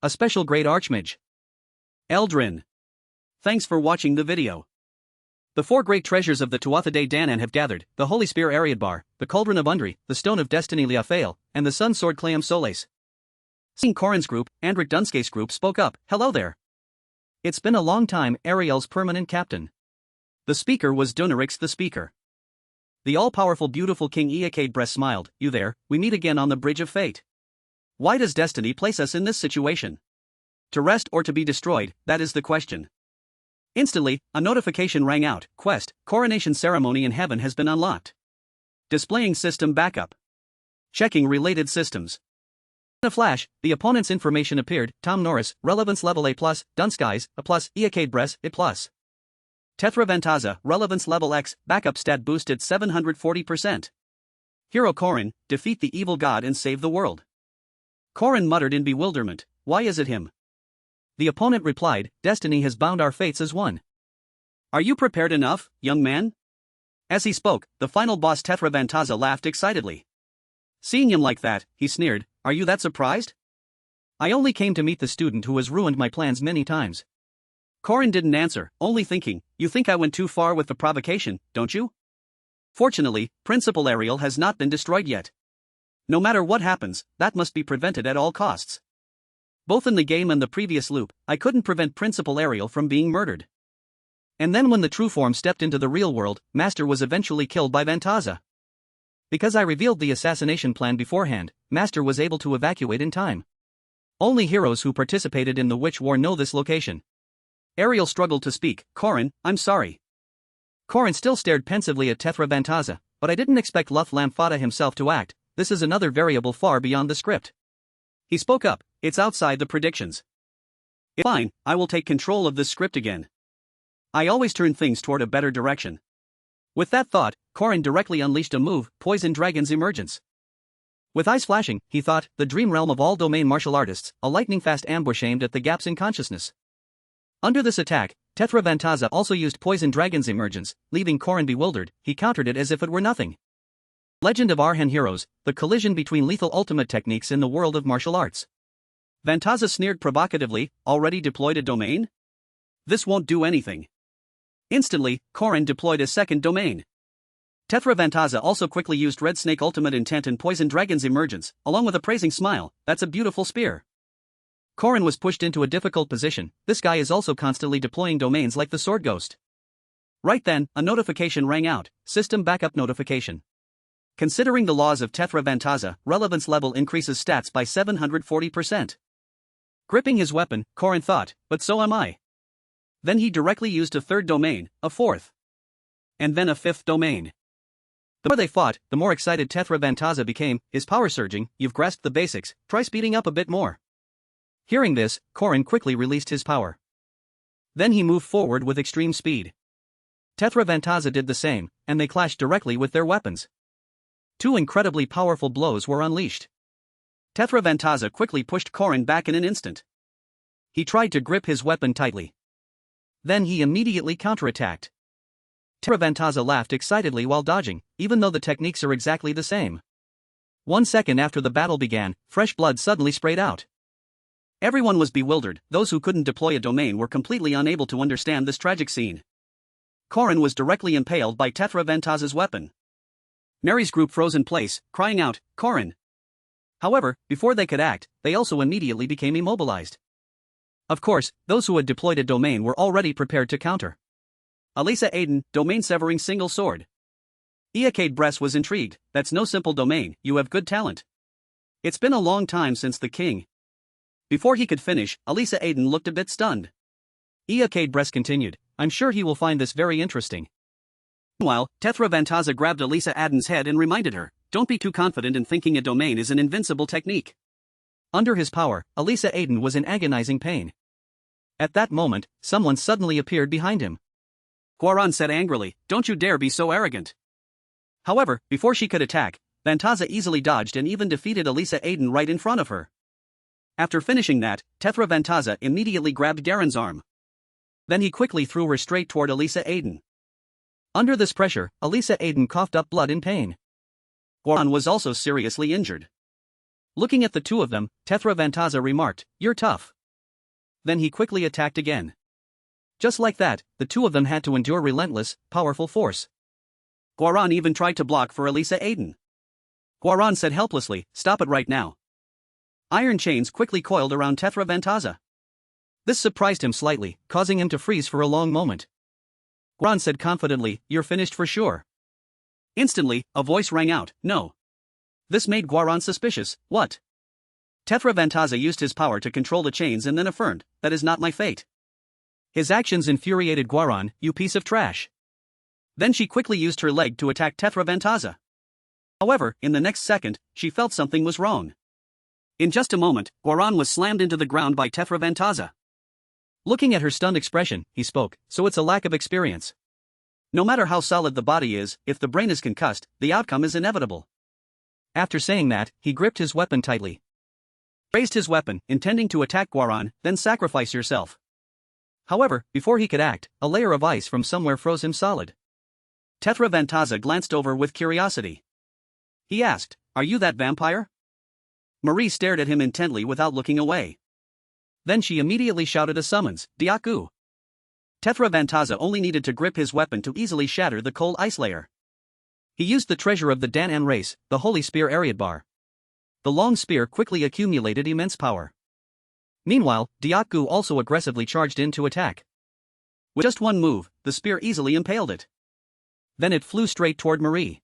A special grade archmage. Eldrin. Thanks for watching the video. The 4 great treasures of the Tuatha De Danann have gathered, the Holy Spear Ariadbar, the Cauldron of Undri, the Stone of Destiny Liafael, and the Sun Sword Cleum Soles. Seeing Corin's group, Andric Dunscace's group spoke up, hello there. It's been a long time, Ariel's permanent captain. The speaker was Dunarix the speaker. The all-powerful beautiful King Eacade smiled, you there, we meet again on the Bridge of Fate. Why does destiny place us in this situation? To rest or to be destroyed, that is the question. Instantly, a notification rang out, Quest, Coronation Ceremony in Heaven has been unlocked. Displaying system backup. Checking related systems. In a flash, the opponent's information appeared, Tom Norris, Relevance Level A+, Dunskies, A+, Eacade A+. Tethra Ventaza, Relevance Level X, Backup Stat boosted 740%. Hero Corin, defeat the evil god and save the world. Corin muttered in bewilderment, why is it him? The opponent replied, destiny has bound our fates as one. Are you prepared enough, young man? As he spoke, the final boss Tethra Ventaza laughed excitedly. Seeing him like that, he sneered, are you that surprised? I only came to meet the student who has ruined my plans many times. Corin didn't answer, only thinking, you think I went too far with the provocation, don't you? Fortunately, Principal Ariel has not been destroyed yet. No matter what happens, that must be prevented at all costs. Both in the game and the previous loop, I couldn't prevent Principal Ariel from being murdered. And then when the true form stepped into the real world, Master was eventually killed by Ventaza. Because I revealed the assassination plan beforehand, Master was able to evacuate in time. Only heroes who participated in the Witch War know this location. Ariel struggled to speak, Corin, I'm sorry. Corin still stared pensively at Tetra Vantaza, but I didn't expect Luth Lamphata himself to act. This is another variable far beyond the script. He spoke up, it's outside the predictions. Fine, I will take control of this script again. I always turn things toward a better direction. With that thought, Corin directly unleashed a move, Poison Dragon's Emergence. With eyes flashing, he thought, the dream realm of all domain martial artists, a lightning-fast ambush aimed at the gaps in consciousness. Under this attack, Tetra Vantaza also used Poison Dragon's Emergence, leaving Corin bewildered. He countered it as if it were nothing. Legend of Arhan Heroes, the collision between lethal ultimate techniques in the world of martial arts. Vantaza sneered provocatively, already deployed a domain? This won't do anything. Instantly, Corin deployed a second domain. Tetra Vantaza also quickly used Red Snake Ultimate Intent and Poison Dragon's Emergence, along with a praising smile. That's a beautiful spear. Corin was pushed into a difficult position. This guy is also constantly deploying domains like the Sword Ghost. Right then, a notification rang out, system backup notification. Considering the laws of Tetra Vantaza, relevance level increases stats by 740%. Gripping his weapon, Corin thought, but so am I. Then he directly used a third domain, a fourth. And then a fifth domain. The more they fought, the more excited Tetra Vantaza became, his power surging. You've grasped the basics, try speeding up a bit more. Hearing this, Corin quickly released his power. Then he moved forward with extreme speed. Tetra Vantaza did the same, and they clashed directly with their weapons. Two incredibly powerful blows were unleashed. Tetra Vantaza quickly pushed Corin back in an instant. He tried to grip his weapon tightly. Then he immediately counterattacked. Tetra Vantaza laughed excitedly while dodging, even though the techniques are exactly the same. 1 second after the battle began, fresh blood suddenly sprayed out. Everyone was bewildered. Those who couldn't deploy a domain were completely unable to understand this tragic scene. Corin was directly impaled by Tetra Vantaza's weapon. Mary's group froze in place, crying out, Corin! However, before they could act, they also immediately became immobilized. Of course, those who had deployed a domain were already prepared to counter. Alisa Aiden, domain severing single sword. Iacade Bress was intrigued. That's no simple domain, you have good talent. It's been a long time since the king. Before he could finish, Alisa Aiden looked a bit stunned. Iacade Bress continued, I'm sure he will find this very interesting. Meanwhile, Tetra Vantaza grabbed Alisa Aiden's head and reminded her, don't be too confident in thinking a domain is an invincible technique. Under his power, Alisa Aiden was in agonizing pain. At that moment, someone suddenly appeared behind him. Guaran said angrily, don't you dare be so arrogant. However, before she could attack, Vantaza easily dodged and even defeated Alisa Aiden right in front of her. After finishing that, Tetra Vantaza immediately grabbed Darren's arm. Then he quickly threw her straight toward Alisa Aiden. Under this pressure, Alisa Aiden coughed up blood in pain. Guaran was also seriously injured. Looking at the two of them, Tetra Vantaza remarked, you're tough. Then he quickly attacked again. Just like that, the two of them had to endure relentless, powerful force. Guaran even tried to block for Alisa Aiden. Guaran said helplessly, stop it right now. Iron chains quickly coiled around Tetra Vantaza. This surprised him slightly, causing him to freeze for a long moment. Guaran said confidently, you're finished for sure. Instantly, a voice rang out, no. This made Guaran suspicious. What? Tetra Vantaza used his power to control the chains and then affirmed, that is not my fate. His actions infuriated Guaran, you piece of trash. Then she quickly used her leg to attack Tetra Vantaza. However, in the next second, she felt something was wrong. In just a moment, Guaran was slammed into the ground by Tetra Vantaza. Looking at her stunned expression, he spoke, so it's a lack of experience. No matter how solid the body is, if the brain is concussed, the outcome is inevitable. After saying that, he gripped his weapon tightly. Raised his weapon, intending to attack Guaran, then sacrifice yourself. However, before he could act, a layer of ice from somewhere froze him solid. Tetra Vantaza glanced over with curiosity. He asked, are you that vampire? Marie stared at him intently without looking away. Then she immediately shouted a summons, Diaku. Tetra Vantaza only needed to grip his weapon to easily shatter the cold ice layer. He used the treasure of the Dan-An race, the Holy Spear Ariadbar. The long spear quickly accumulated immense power. Meanwhile, Diaku also aggressively charged in to attack. With just one move, the spear easily impaled it. Then it flew straight toward Marie.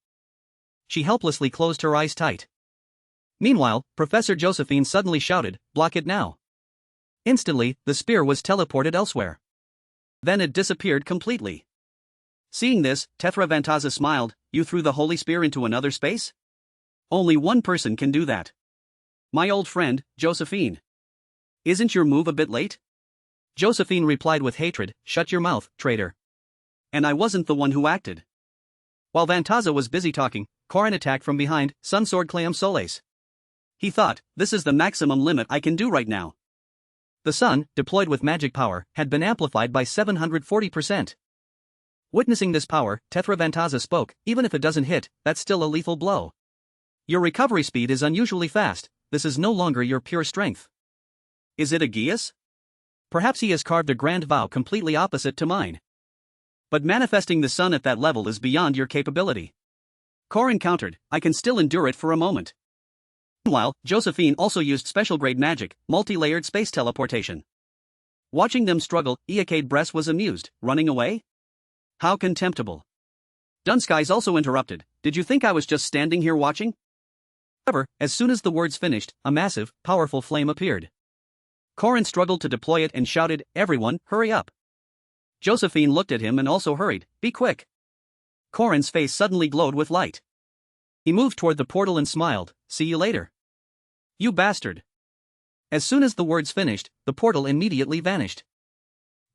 She helplessly closed her eyes tight. Meanwhile, Professor Josephine suddenly shouted, block it now. Instantly, the spear was teleported elsewhere. Then it disappeared completely. Seeing this, Tetravantaza smiled. You threw the holy spear into another space? Only one person can do that. My old friend, Josephine. Isn't your move a bit late? Josephine replied with hatred, shut your mouth, traitor. And I wasn't the one who acted. While Vantaza was busy talking, Corin attacked from behind, Sun Sword Cleum Soles. He thought, this is the maximum limit I can do right now. The sun, deployed with magic power, had been amplified by 740%. Witnessing this power, Tetravantaza spoke, even if it doesn't hit, that's still a lethal blow. Your recovery speed is unusually fast, this is no longer your pure strength. Is it a Geas? Perhaps he has carved a grand vow completely opposite to mine. But manifesting the sun at that level is beyond your capability. Corin countered, I can still endure it for a moment. Meanwhile, Josephine also used special-grade magic, multi-layered space teleportation. Watching them struggle, Iacade Bress was amused, running away? How contemptible. Dunskies also interrupted, did you think I was just standing here watching? However, as soon as the words finished, a massive, powerful flame appeared. Corin struggled to deploy it and shouted, everyone, hurry up. Josephine looked at him and also hurried, be quick. Corin's face suddenly glowed with light. He moved toward the portal and smiled, see you later. You bastard. As soon as the words finished, the portal immediately vanished.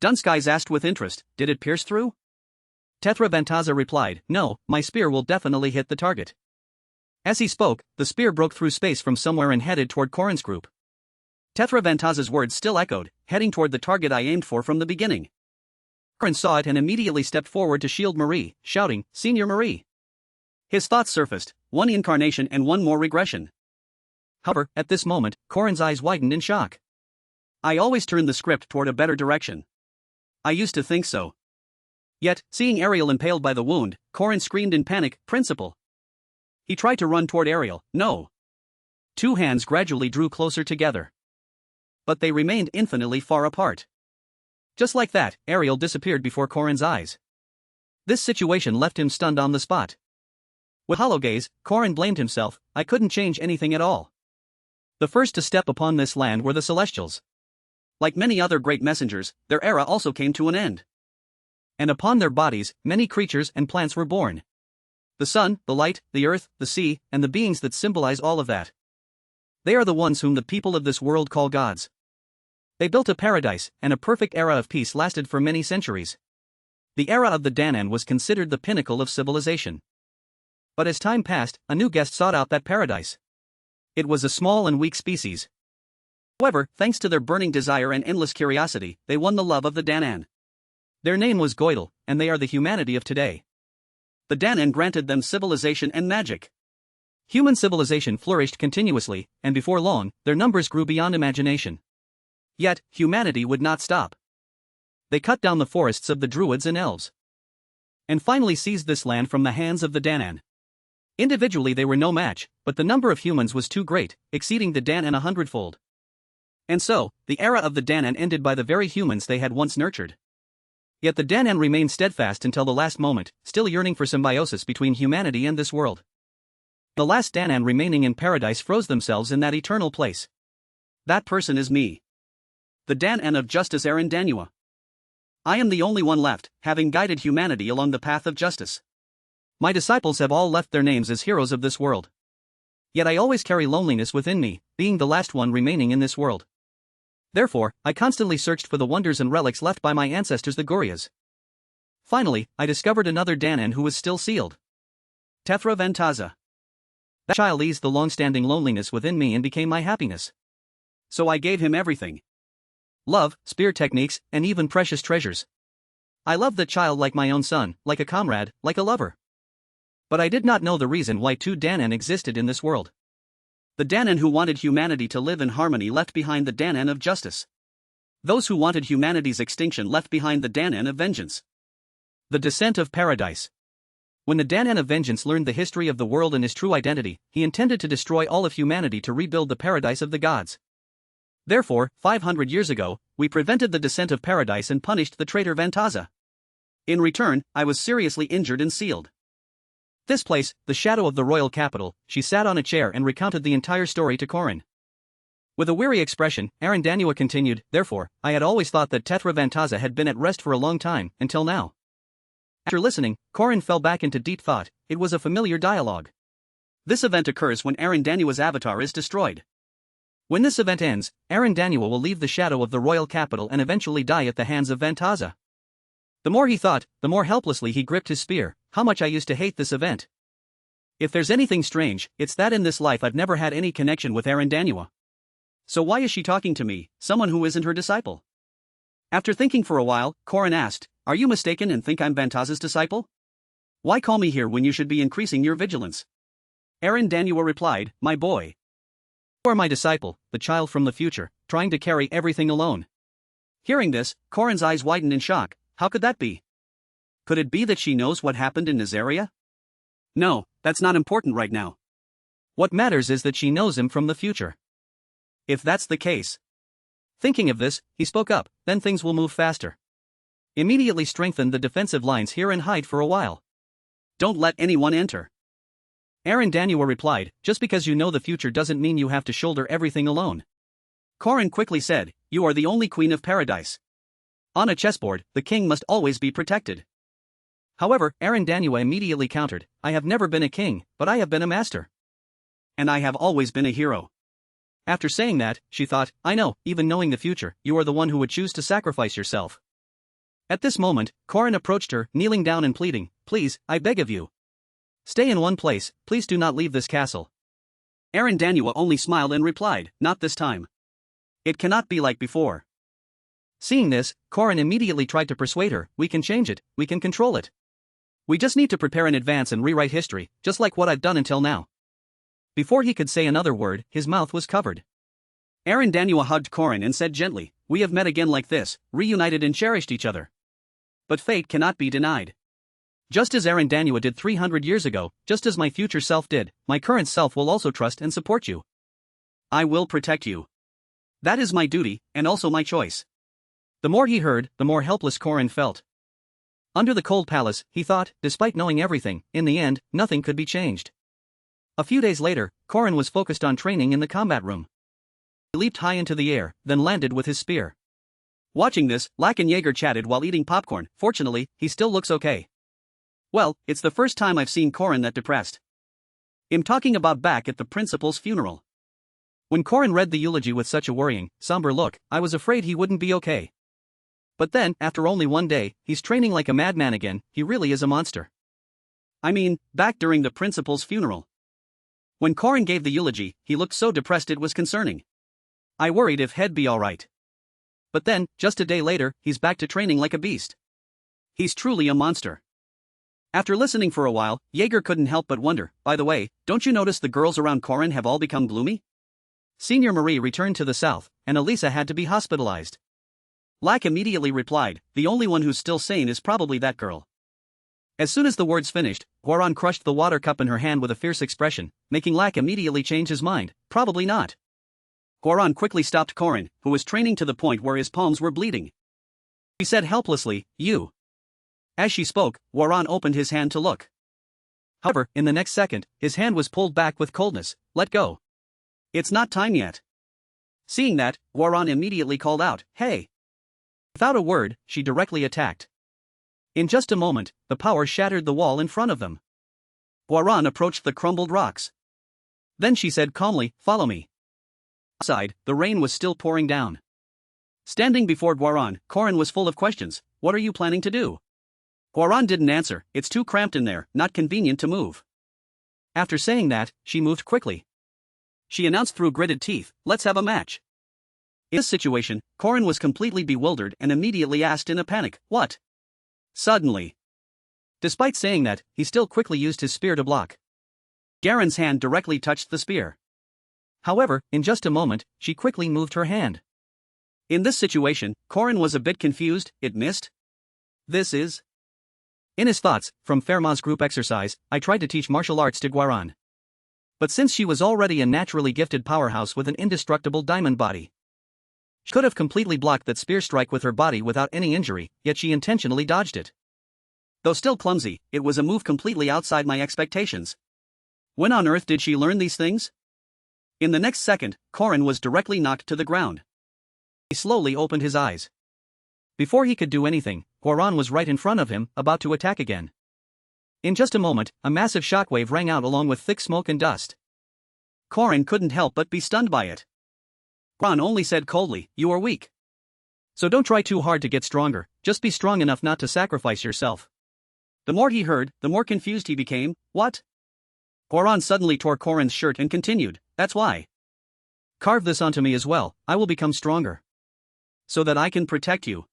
Dunskies asked with interest, did it pierce through? Tetravantaza replied, no, my spear will definitely hit the target. As he spoke, the spear broke through space from somewhere and headed toward Corin's group. Tetravantaza's words still echoed, heading toward the target I aimed for from the beginning. Corin saw it and immediately stepped forward to shield Marie, shouting, Senior Marie. His thoughts surfaced, one incarnation and one more regression. However, at this moment, Corin's eyes widened in shock. I always turned the script toward a better direction. I used to think so. Yet, seeing Ariel impaled by the wound, Corin screamed in panic, Principal. He tried to run toward Ariel, no. Two hands gradually drew closer together. But they remained infinitely far apart. Just like that, Ariel disappeared before Corin's eyes. This situation left him stunned on the spot. With hollow gaze, Corin blamed himself, I couldn't change anything at all. The first to step upon this land were the Celestials. Like many other great messengers, their era also came to an end. And upon their bodies, many creatures and plants were born. The sun, the light, the earth, the sea, and the beings that symbolize all of that. They are the ones whom the people of this world call gods. They built a paradise, and a perfect era of peace lasted for many centuries. The era of the Danann was considered the pinnacle of civilization. But as time passed, a new guest sought out that paradise. It was a small and weak species. However, thanks to their burning desire and endless curiosity, they won the love of the Danann. Their name was Goidel, and they are the humanity of today. The Danann granted them civilization and magic. Human civilization flourished continuously, and before long, their numbers grew beyond imagination. Yet, humanity would not stop. They cut down the forests of the Druids and Elves. And finally seized this land from the hands of the Danann. Individually they were no match, but the number of humans was too great, exceeding the Danann 100-fold. And so, the era of the Danann ended by the very humans they had once nurtured. Yet the Danann remained steadfast until the last moment, still yearning for symbiosis between humanity and this world. The last Danann remaining in paradise froze themselves in that eternal place. That person is me. The Danann of Justice Arandanua. I am the only one left, having guided humanity along the path of justice. My disciples have all left their names as heroes of this world. Yet I always carry loneliness within me, being the last one remaining in this world. Therefore, I constantly searched for the wonders and relics left by my ancestors the Gurias. Finally, I discovered another Danann who was still sealed. Tetravantaza. That child eased the long-standing loneliness within me and became my happiness. So I gave him everything. Love, spear techniques, and even precious treasures. I loved that child like my own son, like a comrade, like a lover. But I did not know the reason why two Danann existed in this world. The Danann who wanted humanity to live in harmony left behind the Danann of justice. Those who wanted humanity's extinction left behind the Danann of vengeance. The descent of paradise. When the Danann of vengeance learned the history of the world and his true identity, he intended to destroy all of humanity to rebuild the paradise of the gods. Therefore, 500 years ago, we prevented the descent of paradise and punished the traitor Vantaza. In return, I was seriously injured and sealed. This place, the shadow of the royal capital, she sat on a chair and recounted the entire story to Corin. With a weary expression, Arandanua continued, therefore, I had always thought that Tetravantaza had been at rest for a long time, until now. After listening, Korin fell back into deep thought. It was a familiar dialogue. This event occurs when Arandanua's avatar is destroyed. When this event ends, Arandanua will leave the shadow of the royal capital and eventually die at the hands of Vantaza. The more he thought, the more helplessly he gripped his spear. How much I used to hate this event. If there's anything strange, it's that in this life I've never had any connection with Arandanua. So why is she talking to me, someone who isn't her disciple? After thinking for a while, Korin asked, "Are you mistaken and think I'm Vantaza's disciple? Why call me here when you should be increasing your vigilance?" Arandanua replied, "My boy. You are my disciple, the child from the future, trying to carry everything alone." Hearing this, Korin's eyes widened in shock. How could that be? Could it be that she knows what happened in Nazaria? No, that's not important right now. What matters is that she knows him from the future. If that's the case. Thinking of this, he spoke up, then things will move faster. Immediately strengthen the defensive lines here and hide for a while. Don't let anyone enter. Arandanua replied, "Just because you know the future doesn't mean you have to shoulder everything alone." Korin quickly said, "You are the only queen of paradise. On a chessboard, the king must always be protected." However, Arandanua immediately countered, "I have never been a king, but I have been a master. And I have always been a hero." After saying that, she thought, "I know, even knowing the future, you are the one who would choose to sacrifice yourself." At this moment, Korin approached her, kneeling down and pleading, "Please, I beg of you. Stay in one place, please do not leave this castle." Arandanua only smiled and replied, "Not this time. It cannot be like before." Seeing this, Korin immediately tried to persuade her, "We can change it, we can control it. We just need to prepare in advance and rewrite history, just like what I've done until now." Before he could say another word, his mouth was covered. Arandanua hugged Korin and said gently, "We have met again like this, reunited and cherished each other. But fate cannot be denied. Just as Arandanua did 300 years ago, just as my future self did, my current self will also trust and support you. I will protect you. That is my duty, and also my choice." The more he heard, the more helpless Korin felt. Under the cold palace, he thought, despite knowing everything, in the end, nothing could be changed. A few days later, Korin was focused on training in the combat room. He leaped high into the air, then landed with his spear. Watching this, Lack and Jaeger chatted while eating popcorn. Fortunately, he still looks okay. Well, it's the first time I've seen Korin that depressed. I'm talking about back at the principal's funeral. When Korin read the eulogy with such a worrying, somber look, I was afraid he wouldn't be okay. But then, after only one day, he's training like a madman again. He really is a monster. I mean, back during the principal's funeral. When Korin gave the eulogy, he looked so depressed it was concerning. I worried if he'd be alright. But then, just a day later, he's back to training like a beast. He's truly a monster. After listening for a while, Jaeger couldn't help but wonder, by the way, don't you notice the girls around Korin have all become gloomy? Senior Marie returned to the south, and Alisa had to be hospitalized. Lack immediately replied, the only one who's still sane is probably that girl. As soon as the words finished, Warren crushed the water cup in her hand with a fierce expression, making Lack immediately change his mind, probably not. Warren quickly stopped Korin, who was training to the point where his palms were bleeding. He said helplessly, "You." As she spoke, Warren opened his hand to look. However, in the next second, his hand was pulled back with coldness. "Let go. It's not time yet." Seeing that, Warren immediately called out, "Hey!" Without a word, she directly attacked. In just a moment, the power shattered the wall in front of them. Warren approached the crumbled rocks. Then she said calmly, "Follow me." Outside, the rain was still pouring down. Standing before Warren, Korin was full of questions. "What are you planning to do?" Warren didn't answer. "It's too cramped in there, not convenient to move." After saying that, she moved quickly. She announced through gritted teeth, "Let's have a match." In this situation, Korin was completely bewildered and immediately asked in a panic, "What?" Suddenly. Despite saying that, he still quickly used his spear to block. Garen's hand directly touched the spear. However, in just a moment, she quickly moved her hand. In this situation, Korin was a bit confused. It missed? This is? In his thoughts, from Fermat's group exercise, I tried to teach martial arts to Guaran. But since she was already a naturally gifted powerhouse with an indestructible diamond body, she could have completely blocked that spear strike with her body without any injury, yet she intentionally dodged it. Though still clumsy, it was a move completely outside my expectations. When on earth did she learn these things? In the next second, Korin was directly knocked to the ground. He slowly opened his eyes. Before he could do anything, Warren was right in front of him, about to attack again. In just a moment, a massive shockwave rang out along with thick smoke and dust. Warren couldn't help but be stunned by it. Warren only said coldly, "You are weak. So don't try too hard to get stronger, just be strong enough not to sacrifice yourself." The more he heard, the more confused he became. What? Warren suddenly tore Warren's shirt and continued, "That's why. Carve this onto me as well, I will become stronger. So that I can protect you."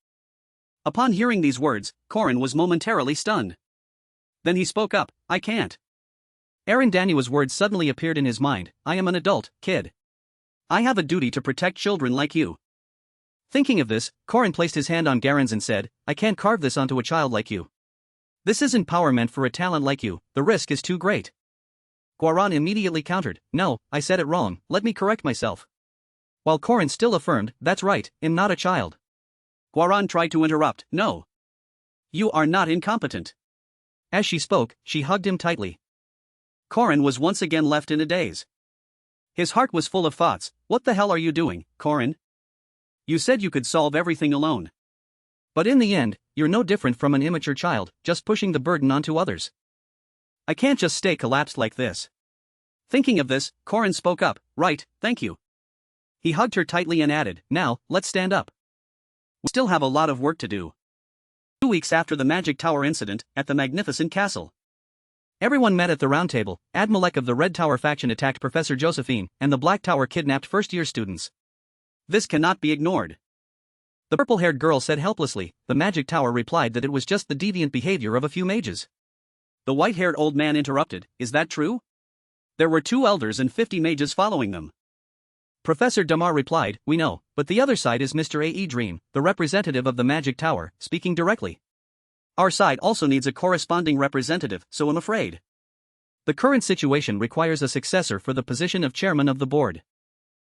Upon hearing these words, Warren was momentarily stunned. Then he spoke up, "I can't." Arandanua's words suddenly appeared in his mind, "I am an adult, kid. I have a duty to protect children like you." Thinking of this, Warren placed his hand on Garen's and said, "I can't carve this onto a child like you. This isn't power meant for a talent like you, the risk is too great." Warren immediately countered, "No, I said it wrong, let me correct myself." While Warren still affirmed, "That's right, I'm not a child." Warren tried to interrupt, "No. You are not incompetent." As she spoke, she hugged him tightly. Warren was once again left in a daze. His heart was full of thoughts. What the hell are you doing, Warren? You said you could solve everything alone. But in the end, you're no different from an immature child, just pushing the burden onto others. I can't just stay collapsed like this. Thinking of this, Warren spoke up, "Right, thank you." He hugged her tightly and added, "Now, let's stand up. We still have a lot of work to do." 2 weeks after the Magic Tower incident, at the Magnificent Castle. Everyone met at the round table. Admalek of the Red Tower faction attacked Professor Josephine, and the Black Tower kidnapped first-year students. This cannot be ignored. The purple-haired girl said helplessly. The Magic Tower replied that it was just the deviant behavior of a few mages. The white-haired old man interrupted, "Is that true? There were 2 elders and 50 mages following them." Professor Damar replied, "We know, but the other side is Mr. A.E. Dream, the representative of the Magic Tower, speaking directly. Our side also needs a corresponding representative, so I'm afraid. The current situation requires a successor for the position of chairman of the board."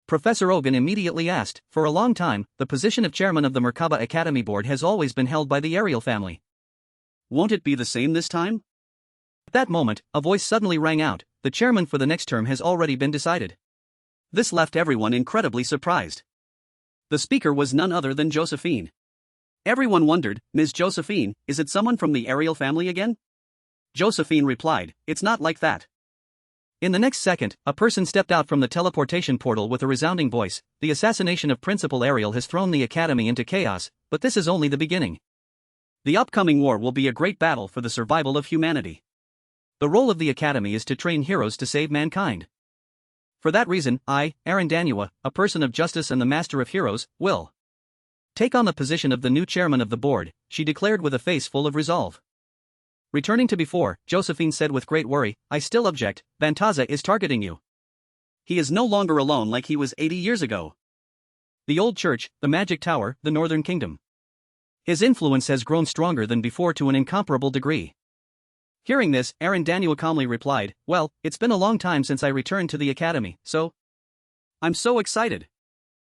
Professor Ogun immediately asked, "For a long time, the position of chairman of the Makaba Academy Board has always been held by the Ariel family. Won't it be the same this time?" At that moment, a voice suddenly rang out, "The chairman for the next term has already been decided." This left everyone incredibly surprised. The speaker was none other than Josephine. Everyone wondered, "Ms. Josephine, is it someone from the Ariel family again?" Josephine replied, "It's not like that." In the next second, a person stepped out from the teleportation portal with a resounding voice, "The assassination of Principal Ariel has thrown the Academy into chaos, but this is only the beginning. The upcoming war will be a great battle for the survival of humanity. The role of the Academy is to train heroes to save mankind. For that reason, I, Arandanua, a person of justice and the master of heroes, will take on the position of the new chairman of the board," she declared with a face full of resolve. Returning to before, Josephine said with great worry, "I still object, Bantaza is targeting you. He is no longer alone like he was 80 years ago. The old church, the Magic Tower, the Northern Kingdom. His influence has grown stronger than before to an incomparable degree." Hearing this, Arandanua calmly replied, "Well, it's been a long time since I returned to the Academy, so I'm so excited."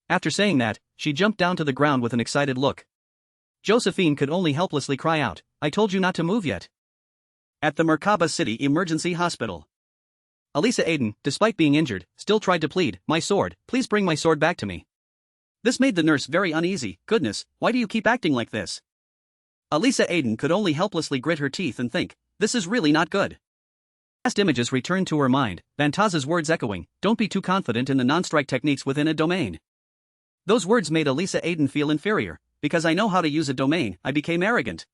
After saying that, she jumped down to the ground with an excited look. Josephine could only helplessly cry out, "I told you not to move yet." At the Makaba City Emergency Hospital. Alisa Aiden, despite being injured, still tried to plead, "My sword, please bring my sword back to me." This made the nurse very uneasy. "Goodness, why do you keep acting like this?" Alisa Aiden could only helplessly grit her teeth and think, "This is really not good." Last images returned to her mind, Bantaza's words echoing, "Don't be too confident in the non-strike techniques within a domain." Those words made Alisa Aiden feel inferior. "Because I know how to use a domain, I became arrogant."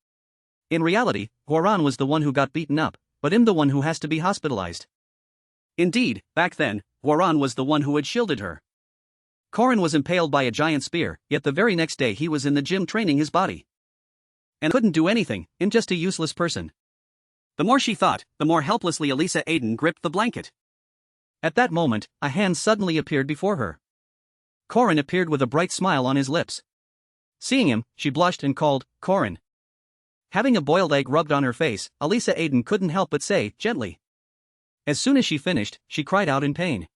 In reality, Warren was the one who got beaten up, but I'm the one who has to be hospitalized. Indeed, back then, Warren was the one who had shielded her. Warren was impaled by a giant spear, yet the very next day he was in the gym training his body. And couldn't do anything, I'm just a useless person. The more she thought, the more helplessly Alisa Aiden gripped the blanket. At that moment, a hand suddenly appeared before her. Warren appeared with a bright smile on his lips. Seeing him, she blushed and called, "Warren." Having a boiled egg rubbed on her face, Alisa Aiden couldn't help but say, gently. As soon as she finished, she cried out in pain.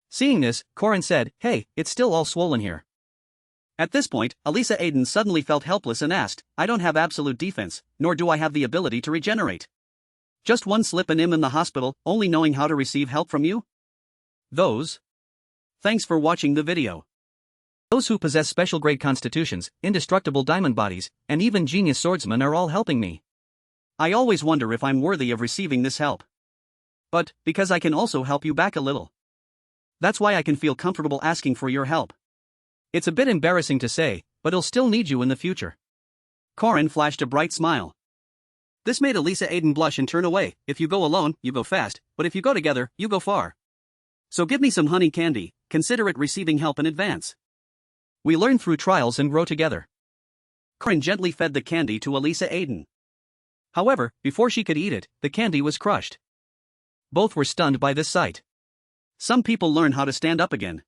Seeing this, Warren said, "Hey, it's still all swollen here." At this point, Alisa Aiden suddenly felt helpless and asked, "I don't have absolute defense, nor do I have the ability to regenerate. Just one slip and I'm in the hospital, only knowing how to receive help from you?" Thanks for watching the video. Those who possess special grade constitutions, indestructible diamond bodies, and even genius swordsmen are all helping me. I always wonder if I'm worthy of receiving this help. But, because I can also help you back a little. That's why I can feel comfortable asking for your help. It's a bit embarrassing to say, but I'll still need you in the future. Corin flashed a bright smile. This made Alisa Aiden blush and turn away. If you go alone, you go fast, but if you go together, you go far. So give me some honey candy, consider it receiving help in advance. We learn through trials and grow together. Corin gently fed the candy to Alisa Aiden. However, before she could eat it, the candy was crushed. Both were stunned by this sight. Some people learn how to stand up again.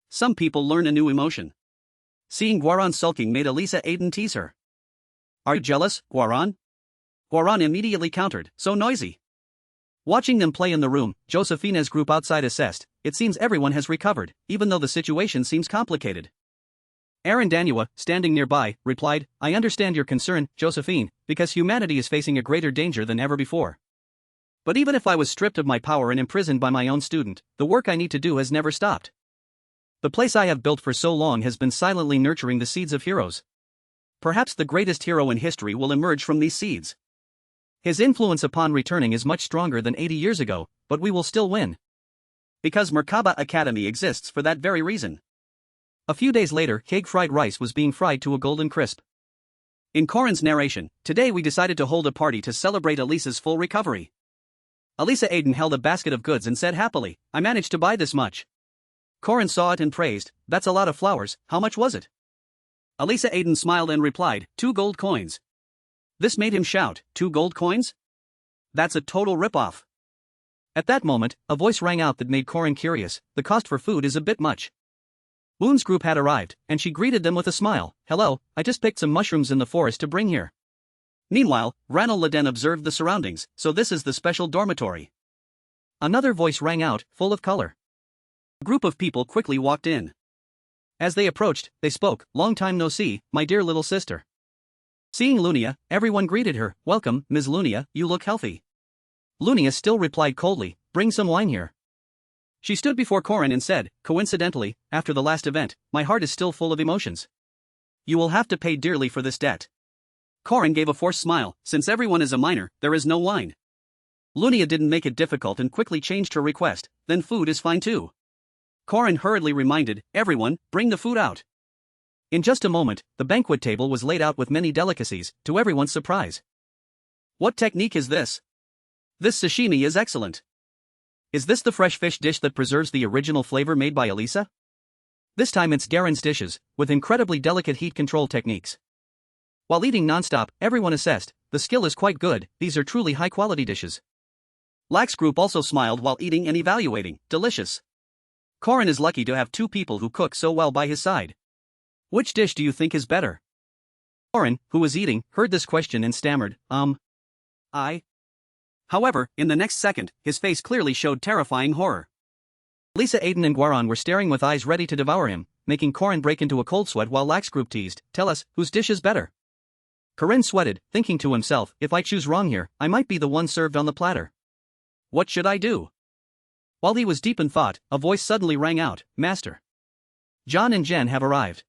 Some people learn a new emotion. Seeing Guaran sulking made Alisa Aiden tease her. Are you jealous, Guaran? Guaran immediately countered, so noisy. Watching them play in the room, Josefina's group outside assessed, it seems everyone has recovered, even though the situation seems complicated. Arandanua, standing nearby, replied, I understand your concern, Josephine, because humanity is facing a greater danger than ever before. But even if I was stripped of my power and imprisoned by my own student, the work I need to do has never stopped. The place I have built for so long has been silently nurturing the seeds of heroes. Perhaps the greatest hero in history will emerge from these seeds. His influence upon returning is much stronger than 80 years ago, but we will still win. Because Makaba Academy exists for that very reason. A few days later, cake fried rice was being fried to a golden crisp. In Corin's narration, today we decided to hold a party to celebrate Alisa's full recovery. Alisa Aiden held a basket of goods and said happily, I managed to buy this much. Corin saw it and praised, that's a lot of flowers, how much was it? Alisa Aiden smiled and replied, 2 gold coins. This made him shout, 2 gold coins? That's a total ripoff. At that moment, a voice rang out that made Corin curious, the cost for food is a bit much. Moon's group had arrived, and she greeted them with a smile, hello, I just picked some mushrooms in the forest to bring here. Meanwhile, Ranal Laden observed the surroundings, so this is the special dormitory. Another voice rang out, full of color. A group of people quickly walked in. As they approached, they spoke, long time no see, my dear little sister. Seeing Lunia, everyone greeted her, welcome, Ms. Lunia, you look healthy. Lunia still replied coldly, bring some wine here. She stood before Corin and said, coincidentally, after the last event, my heart is still full of emotions. You will have to pay dearly for this debt. Corin gave a forced smile, since everyone is a minor, there is no wine. Lunia didn't make it difficult and quickly changed her request, then food is fine too. Corin hurriedly reminded, everyone, bring the food out. In just a moment, the banquet table was laid out with many delicacies, to everyone's surprise. What technique is this? This sashimi is excellent. Is this the fresh fish dish that preserves the original flavor made by Alisa? This time it's Garen's dishes, with incredibly delicate heat control techniques. While eating nonstop, everyone assessed, the skill is quite good, these are truly high-quality dishes. Lax group also smiled while eating and evaluating, delicious. Corin is lucky to have 2 people who cook so well by his side. Which dish do you think is better? Corin, who was eating, heard this question and stammered, I. However, in the next second, his face clearly showed terrifying horror. Alisa Aiden and Guaran were staring with eyes ready to devour him, making Corin break into a cold sweat while Lax group teased, tell us, whose dish is better? Corin sweated, thinking to himself, if I choose wrong here, I might be the one served on the platter. What should I do? While he was deep in thought, a voice suddenly rang out, Master. John and Jen have arrived.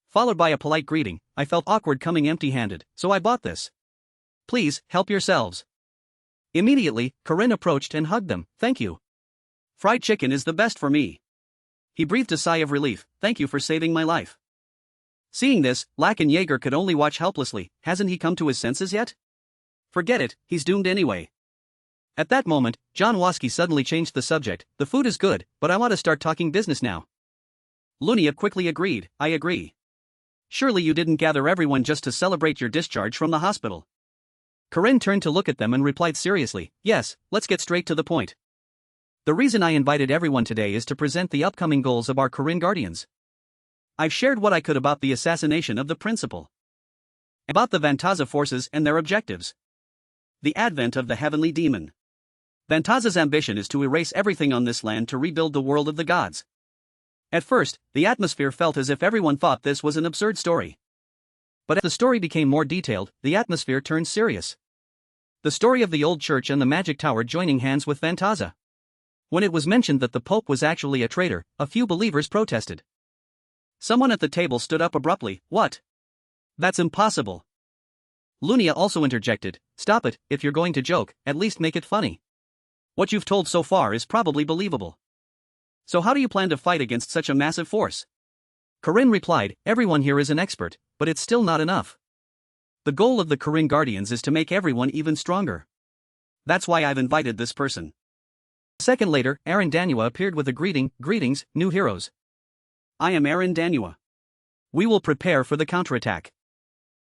Followed by a polite greeting, I felt awkward coming empty-handed, so I bought this. Please, help yourselves. Immediately, Corin approached and hugged them, thank you. Fried chicken is the best for me. He breathed a sigh of relief, thank you for saving my life. Seeing this, Lack and Jaeger could only watch helplessly, hasn't he come to his senses yet? Forget it, he's doomed anyway. At that moment, John Waski suddenly changed the subject, the food is good, but I want to start talking business now. Lunia quickly agreed, I agree. Surely you didn't gather everyone just to celebrate your discharge from the hospital. Corin turned to look at them and replied seriously, yes, let's get straight to the point. The reason I invited everyone today is to present the upcoming goals of our Corin Guardians. I've shared what I could about the assassination of the principal. About the Vantaza forces and their objectives. The advent of the heavenly demon. Vantaza's ambition is to erase everything on this land to rebuild the world of the gods. At first, the atmosphere felt as if everyone thought this was an absurd story. But as the story became more detailed, the atmosphere turned serious. The story of the old church and the magic tower joining hands with Vantaza. When it was mentioned that the Pope was actually a traitor, a few believers protested. Someone at the table stood up abruptly. What? That's impossible. Lunia also interjected. Stop it, if you're going to joke, at least make it funny. What you've told so far is probably believable. So how do you plan to fight against such a massive force? Corinne replied, everyone here is an expert, but it's still not enough. The goal of the Corinne Guardians is to make everyone even stronger. That's why I've invited this person. A second later, Aaron Danua appeared with a greetings, new heroes. I am Aaron Danua. We will prepare for the counterattack.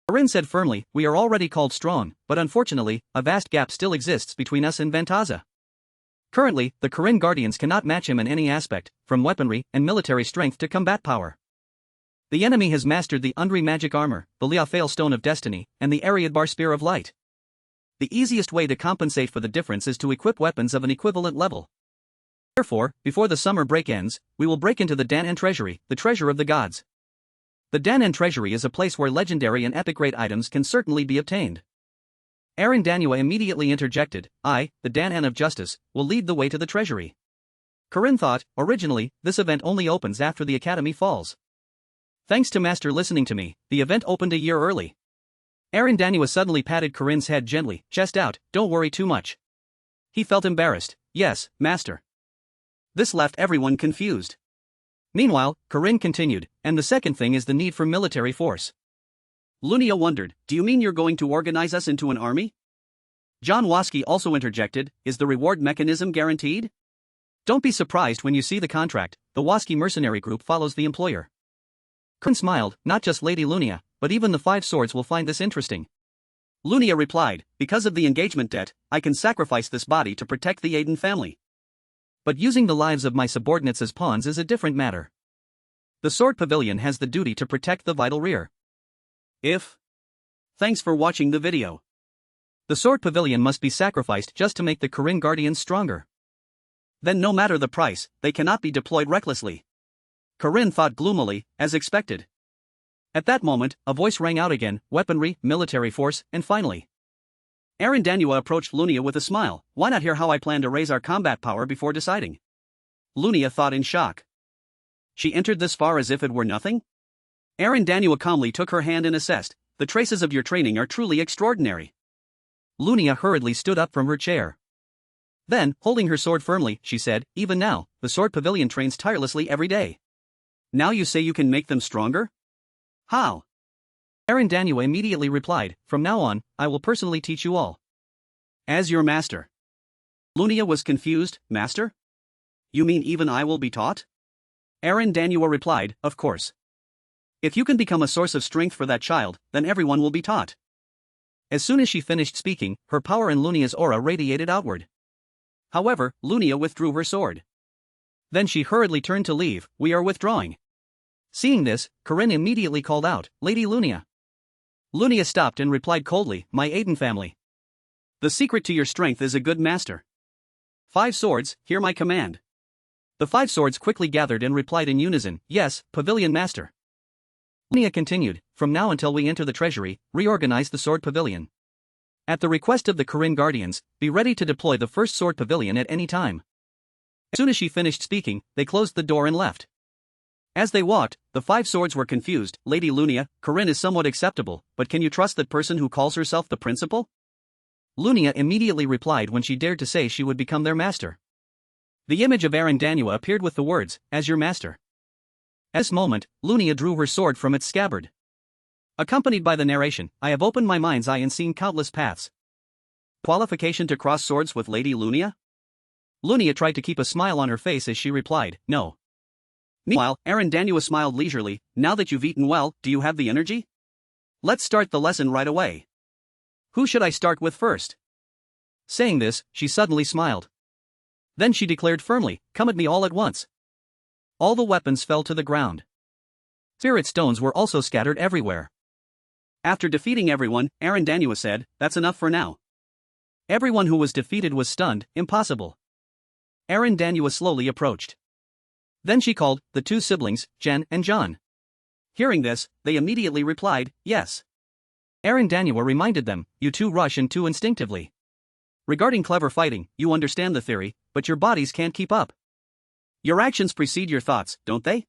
Corinne said firmly, we are already called strong, but unfortunately, a vast gap still exists between us and Vantaza. Currently, the Corinne Guardians cannot match him in any aspect, from weaponry and military strength to combat power. The enemy has mastered the Undri magic armor, the Liafael Stone of Destiny, and the Ariadbar Spear of Light. The easiest way to compensate for the difference is to equip weapons of an equivalent level. Therefore, before the summer break ends, we will break into the Danan Treasury, the treasure of the gods. The Danan Treasury is a place where legendary and epic grade items can certainly be obtained. Aaron Danua immediately interjected, I, the Danan of Justice, will lead the way to the treasury. Corinne thought, originally, this event only opens after the academy falls. Thanks to Master listening to me, the event opened a year early. Aaron Danua suddenly patted Corinne's head gently, chest out, don't worry too much. He felt embarrassed, yes, Master. This left everyone confused. Meanwhile, Corinne continued, and the second thing is the need for military force. Lunia wondered, do you mean you're going to organize us into an army? John Waski also interjected, is the reward mechanism guaranteed? Don't be surprised when you see the contract, the Waski mercenary group follows the employer. Corinne smiled, not just Lady Lunia, but even the Five Swords will find this interesting. Lunia replied, because of the engagement debt, I can sacrifice this body to protect the Aiden family. But using the lives of my subordinates as pawns is a different matter. The Sword Pavilion has the duty to protect the vital rear. Thanks for watching the video. The Sword Pavilion must be sacrificed just to make the Corinne Guardians stronger. Then no matter the price, they cannot be deployed recklessly. Corinne thought gloomily, as expected. At that moment, a voice rang out again, weaponry, military force, and finally. Aaron Danua approached Lunia with a smile, why not hear how I plan to raise our combat power before deciding? Lunia thought in shock. She entered this far as if it were nothing? Aaron Danua calmly took her hand and assessed, the traces of your training are truly extraordinary. Lunia hurriedly stood up from her chair. Then, holding her sword firmly, she said, even now, the Sword Pavilion trains tirelessly every day. Now you say you can make them stronger? How? Aaron Danua immediately replied, from now on, I will personally teach you all. As your master. Lunia was confused, master? You mean even I will be taught? Aaron Danua replied, of course. If you can become a source of strength for that child, then everyone will be taught. As soon as she finished speaking, her power and Lunia's aura radiated outward. However, Lunia withdrew her sword. Then she hurriedly turned to leave, we are withdrawing. Seeing this, Corinne immediately called out, Lady Lunia. Lunia stopped and replied coldly, my Aiden family. The secret to your strength is a good master. 5 swords, hear my command. The 5 swords quickly gathered and replied in unison, yes, Pavilion Master. Lunia continued, from now until we enter the treasury, reorganize the Sword Pavilion. At the request of the Corinne Guardians, be ready to deploy the first Sword Pavilion at any time. As soon as she finished speaking, they closed the door and left. As they walked, the 5 swords were confused, Lady Lunia, Corinne is somewhat acceptable, but can you trust that person who calls herself the principal? Lunia immediately replied when she dared to say she would become their master. The image of Aaron Danua appeared with the words, as your master. At this moment, Lunia drew her sword from its scabbard. Accompanied by the narration, I have opened my mind's eye and seen countless paths. Qualification to cross swords with Lady Lunia? Lunia tried to keep a smile on her face as she replied, no. Meanwhile, Aaron Danua smiled leisurely, now that you've eaten well, do you have the energy? Let's start the lesson right away. Who should I start with first? Saying this, she suddenly smiled. Then she declared firmly, come at me all at once. All the weapons fell to the ground. Spirit stones were also scattered everywhere. After defeating everyone, Aaron Danua said, that's enough for now. Everyone who was defeated was stunned, impossible. Aaron Danua slowly approached. Then she called the 2 siblings, Jen and John. Hearing this, they immediately replied, yes. Aaron Danua reminded them, you 2 rush and 2 instinctively. Regarding clever fighting, you understand the theory, but your bodies can't keep up. Your actions precede your thoughts, don't they?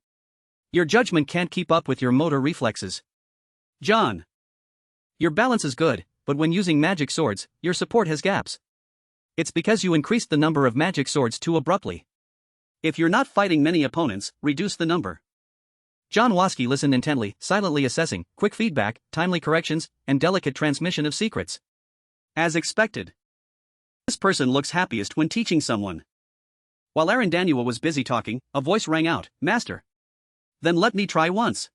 Your judgment can't keep up with your motor reflexes. John. Your balance is good, but when using magic swords, your support has gaps. It's because you increased the number of magic swords too abruptly. If you're not fighting many opponents, reduce the number. John Waski listened intently, silently assessing, quick feedback, timely corrections, and delicate transmission of secrets. As expected. This person looks happiest when teaching someone. While Arendaniwa was busy talking, a voice rang out, Master. Then let me try once.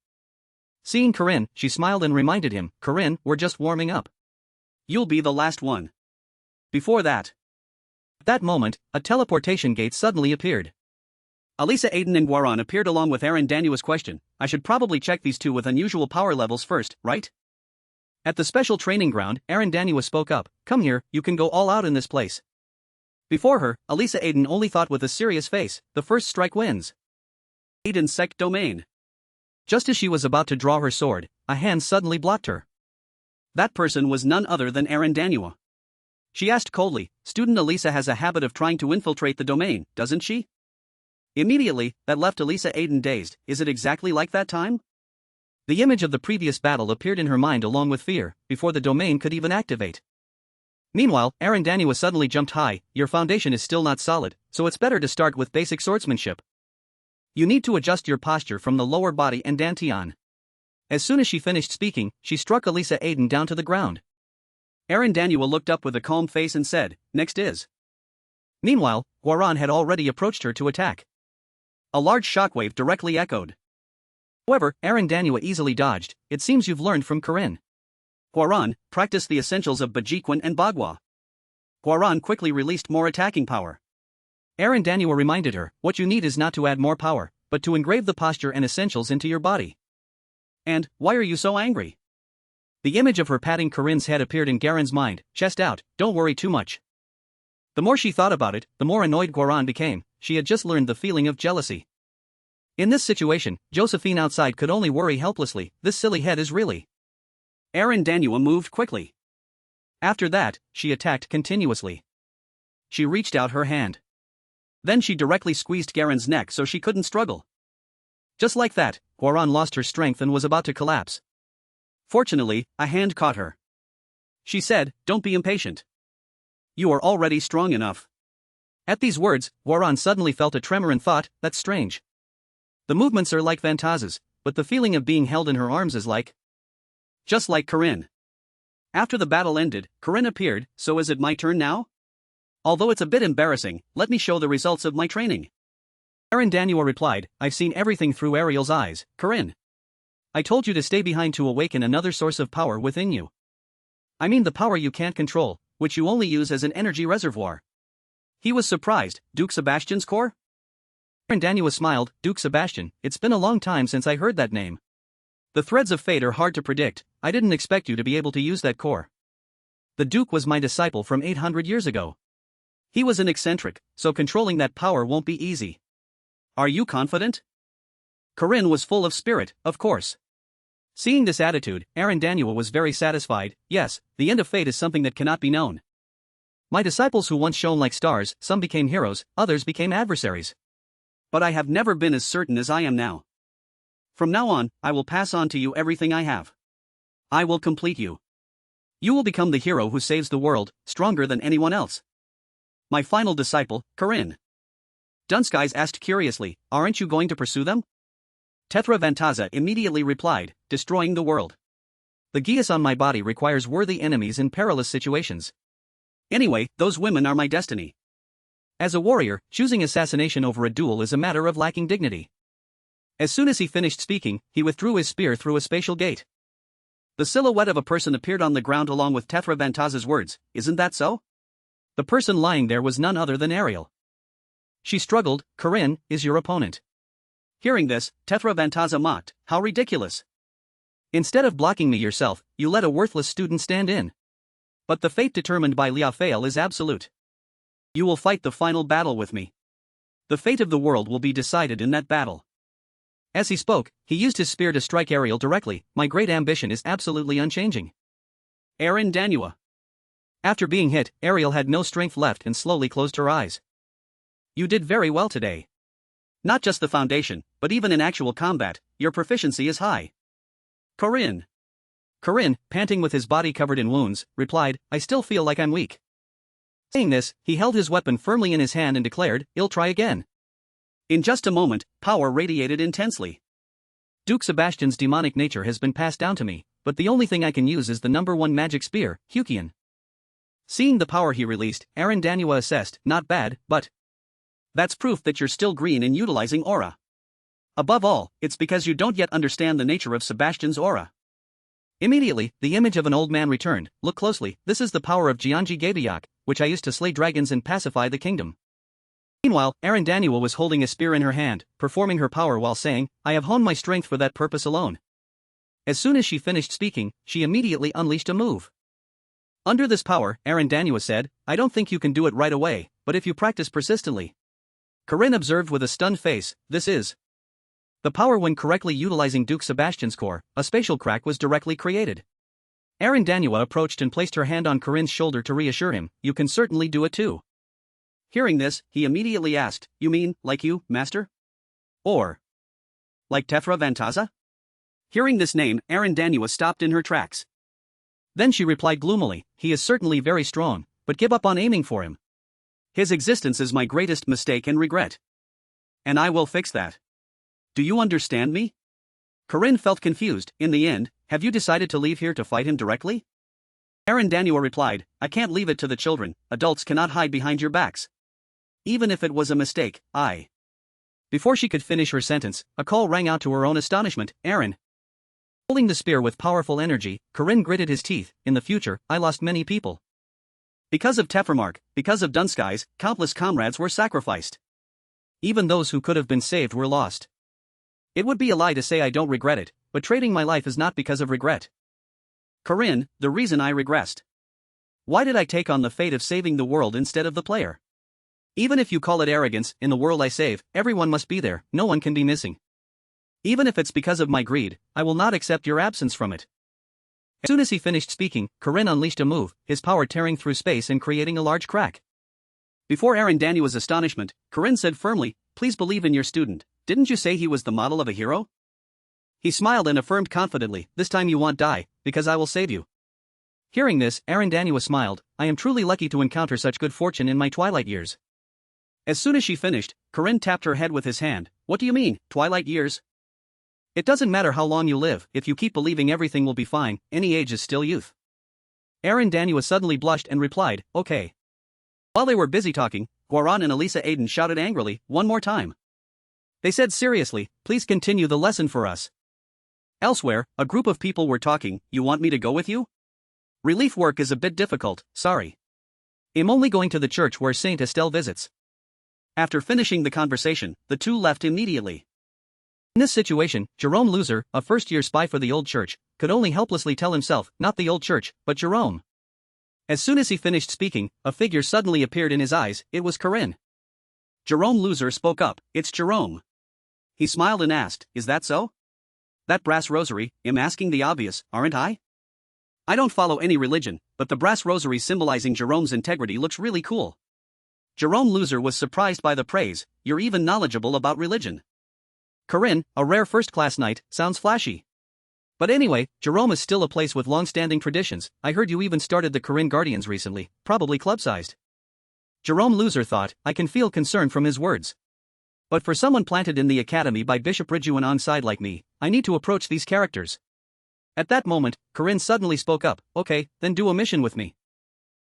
Seeing Corinne, she smiled and reminded him, Corinne, we're just warming up. You'll be the last one. Before that. At that moment, a teleportation gate suddenly appeared. Alisa, Aiden and Warren appeared along with Arendaniwa's question. I should probably check these two with unusual power levels first, right? At the special training ground, Arendaniwa spoke up, come here, you can go all out in this place. Before her, Alisa Aiden only thought with a serious face, the first strike wins. Aiden's sect domain. Just as she was about to draw her sword, a hand suddenly blocked her. That person was none other than Arendaniwa. She asked coldly, Student Alisa has a habit of trying to infiltrate the domain, doesn't she? Immediately, that left Alisa Aiden dazed. Is it exactly like that time? The image of the previous battle appeared in her mind along with fear, before the domain could even activate. Meanwhile, Arendaniwa suddenly jumped high, your foundation is still not solid, so it's better to start with basic swordsmanship. You need to adjust your posture from the lower body and dantian. As soon as she finished speaking, she struck Alisa Aiden down to the ground. Arendaniwa looked up with a calm face and said, Next is. Meanwhile, Warren had already approached her to attack. A large shockwave directly echoed. However, Arendaniwa easily dodged. It seems you've learned from Corinne. Warren, practice the essentials of Bajiquan and Bagua. Warren quickly released more attacking power. Arendaniwa reminded her, what you need is not to add more power, but to engrave the posture and essentials into your body. And, why are you so angry? The image of her patting Corinne's head appeared in Garen's mind, chest out, don't worry too much. The more she thought about it, the more annoyed Warren became. She had just learned the feeling of jealousy. In this situation, Josephine outside could only worry helplessly, this silly head is really. Arendaniwa moved quickly. After that, she attacked continuously. She reached out her hand. Then she directly squeezed Garen's neck so she couldn't struggle. Just like that, Warren lost her strength and was about to collapse. Fortunately, a hand caught her. She said, Don't be impatient. You are already strong enough. At these words, Warren suddenly felt a tremor and thought, that's strange. The movements are like Vantaz's, but the feeling of being held in her arms is like. Just like Corinne. After the battle ended, Corinne appeared, so is it my turn now? Although it's a bit embarrassing, let me show the results of my training. Arendaniwa replied, I've seen everything through Ariel's eyes, Corinne. I told you to stay behind to awaken another source of power within you. I mean the power you can't control, which you only use as an energy reservoir. He was surprised, Duke Sebastian's core? Arendaniwa smiled, Duke Sebastian, it's been a long time since I heard that name. The threads of fate are hard to predict, I didn't expect you to be able to use that core. The Duke was my disciple from 800 years ago. He was an eccentric, so controlling that power won't be easy. Are you confident? Corinne was full of spirit, of course. Seeing this attitude, Arendaniwa was very satisfied. Yes, the end of fate is something that cannot be known. My disciples who once shone like stars, some became heroes, others became adversaries. But I have never been as certain as I am now. From now on, I will pass on to you everything I have. I will complete you. You will become the hero who saves the world, stronger than anyone else. My final disciple, Corinne. Dunskies asked curiously, aren't you going to pursue them? Tethra Vantaza immediately replied, destroying the world. The geas on my body requires worthy enemies in perilous situations. Anyway, those women are my destiny. As a warrior, choosing assassination over a duel is a matter of lacking dignity. As soon as he finished speaking, he withdrew his spear through a spatial gate. The silhouette of a person appeared on the ground along with Tethra Vantaza's words, isn't that so? The person lying there was none other than Ariel. She struggled, Corinne, is your opponent. Hearing this, Tethra Vantaza mocked, how ridiculous. Instead of blocking me yourself, you let a worthless student stand in. But the fate determined by Liafael is absolute. You will fight the final battle with me. The fate of the world will be decided in that battle. As he spoke, he used his spear to strike Ariel directly. My great ambition is absolutely unchanging. Arendaniwa. After being hit, Ariel had no strength left and slowly closed her eyes. You did very well today. Not just the foundation, but even in actual combat, your proficiency is high. Corinne, panting with his body covered in wounds, replied, I still feel like I'm weak. Saying this, he held his weapon firmly in his hand and declared, I'll try again. In just a moment, power radiated intensely. Duke Sebastian's demonic nature has been passed down to me, but the only thing I can use is the #1 magic spear, Hukian. Seeing the power he released, Arandanua assessed, not bad, but that's proof that you're still green in utilizing aura. Above all, it's because you don't yet understand the nature of Sebastian's aura. Immediately, the image of an old man returned. Look closely, this is the power of Jianji Gaebayak, which I used to slay dragons and pacify the kingdom. Meanwhile, Arandanua was holding a spear in her hand, performing her power while saying, I have honed my strength for that purpose alone. As soon as she finished speaking, she immediately unleashed a move. Under this power, Arandanua said, I don't think you can do it right away, but if you practice persistently. Corinne observed with a stunned face, this is the power when correctly utilizing Duke Sebastian's core, a spatial crack was directly created. Arandanua approached and placed her hand on Corinne's shoulder to reassure him, you can certainly do it too. Hearing this, he immediately asked, you mean, like you, master? Or like Tefra Vantaza? Hearing this name, Arandanua stopped in her tracks. Then she replied gloomily, he is certainly very strong, but give up on aiming for him. His existence is my greatest mistake and regret. And I will fix that. Do you understand me? Corinne felt confused. In the end, have you decided to leave here to fight him directly? Arandanua replied, I can't leave it to the children, adults cannot hide behind your backs. Even if it was a mistake, I. Before she could finish her sentence, a call rang out to her own astonishment, Aaron. Holding the spear with powerful energy, Corinne gritted his teeth, in the future, I lost many people. Because of Teframark, because of Dunskies, countless comrades were sacrificed. Even those who could have been saved were lost. It would be a lie to say I don't regret it, but trading my life is not because of regret. Corinne, the reason I regressed. Why did I take on the fate of saving the world instead of the player? Even if you call it arrogance, in the world I save, everyone must be there, no one can be missing. Even if it's because of my greed, I will not accept your absence from it. As soon as he finished speaking, Corinne unleashed a move, his power tearing through space and creating a large crack. Before Arandanua's astonishment, Corinne said firmly, please believe in your student, didn't you say he was the model of a hero? He smiled and affirmed confidently, this time you won't die, because I will save you. Hearing this, Arandanua smiled, I am truly lucky to encounter such good fortune in my twilight years. As soon as she finished, Corinne tapped her head with his hand, what do you mean, twilight years? It doesn't matter how long you live, if you keep believing everything will be fine, any age is still youth. Arandanua suddenly blushed and replied, okay. While they were busy talking, Warren and Alisa Aiden shouted angrily, one more time. They said seriously, please continue the lesson for us. Elsewhere, a group of people were talking, you want me to go with you? Relief work is a bit difficult, sorry. I'm only going to the church where Saint Estelle visits. After finishing the conversation, the two left immediately. In this situation, Jerome Loser, a first-year spy for the old church, could only helplessly tell himself, not the old church, but Jerome. As soon as he finished speaking, a figure suddenly appeared in his eyes, it was Corinne. Jerome Loser spoke up, it's Jerome. He smiled and asked, is that so? That brass rosary, I'm asking the obvious, aren't I? I don't follow any religion, but the brass rosary symbolizing Jerome's integrity looks really cool. Jerome Loser was surprised by the praise, you're even knowledgeable about religion. Corinne, a rare first-class knight, sounds flashy. But anyway, Jerome is still a place with long-standing traditions, I heard you even started the Corinne Guardians recently, probably club-sized. Jerome Loser thought, I can feel concern from his words. But for someone planted in the academy by Bishop Ridjuan on side like me, I need to approach these characters. At that moment, Corinne suddenly spoke up, okay, then do a mission with me.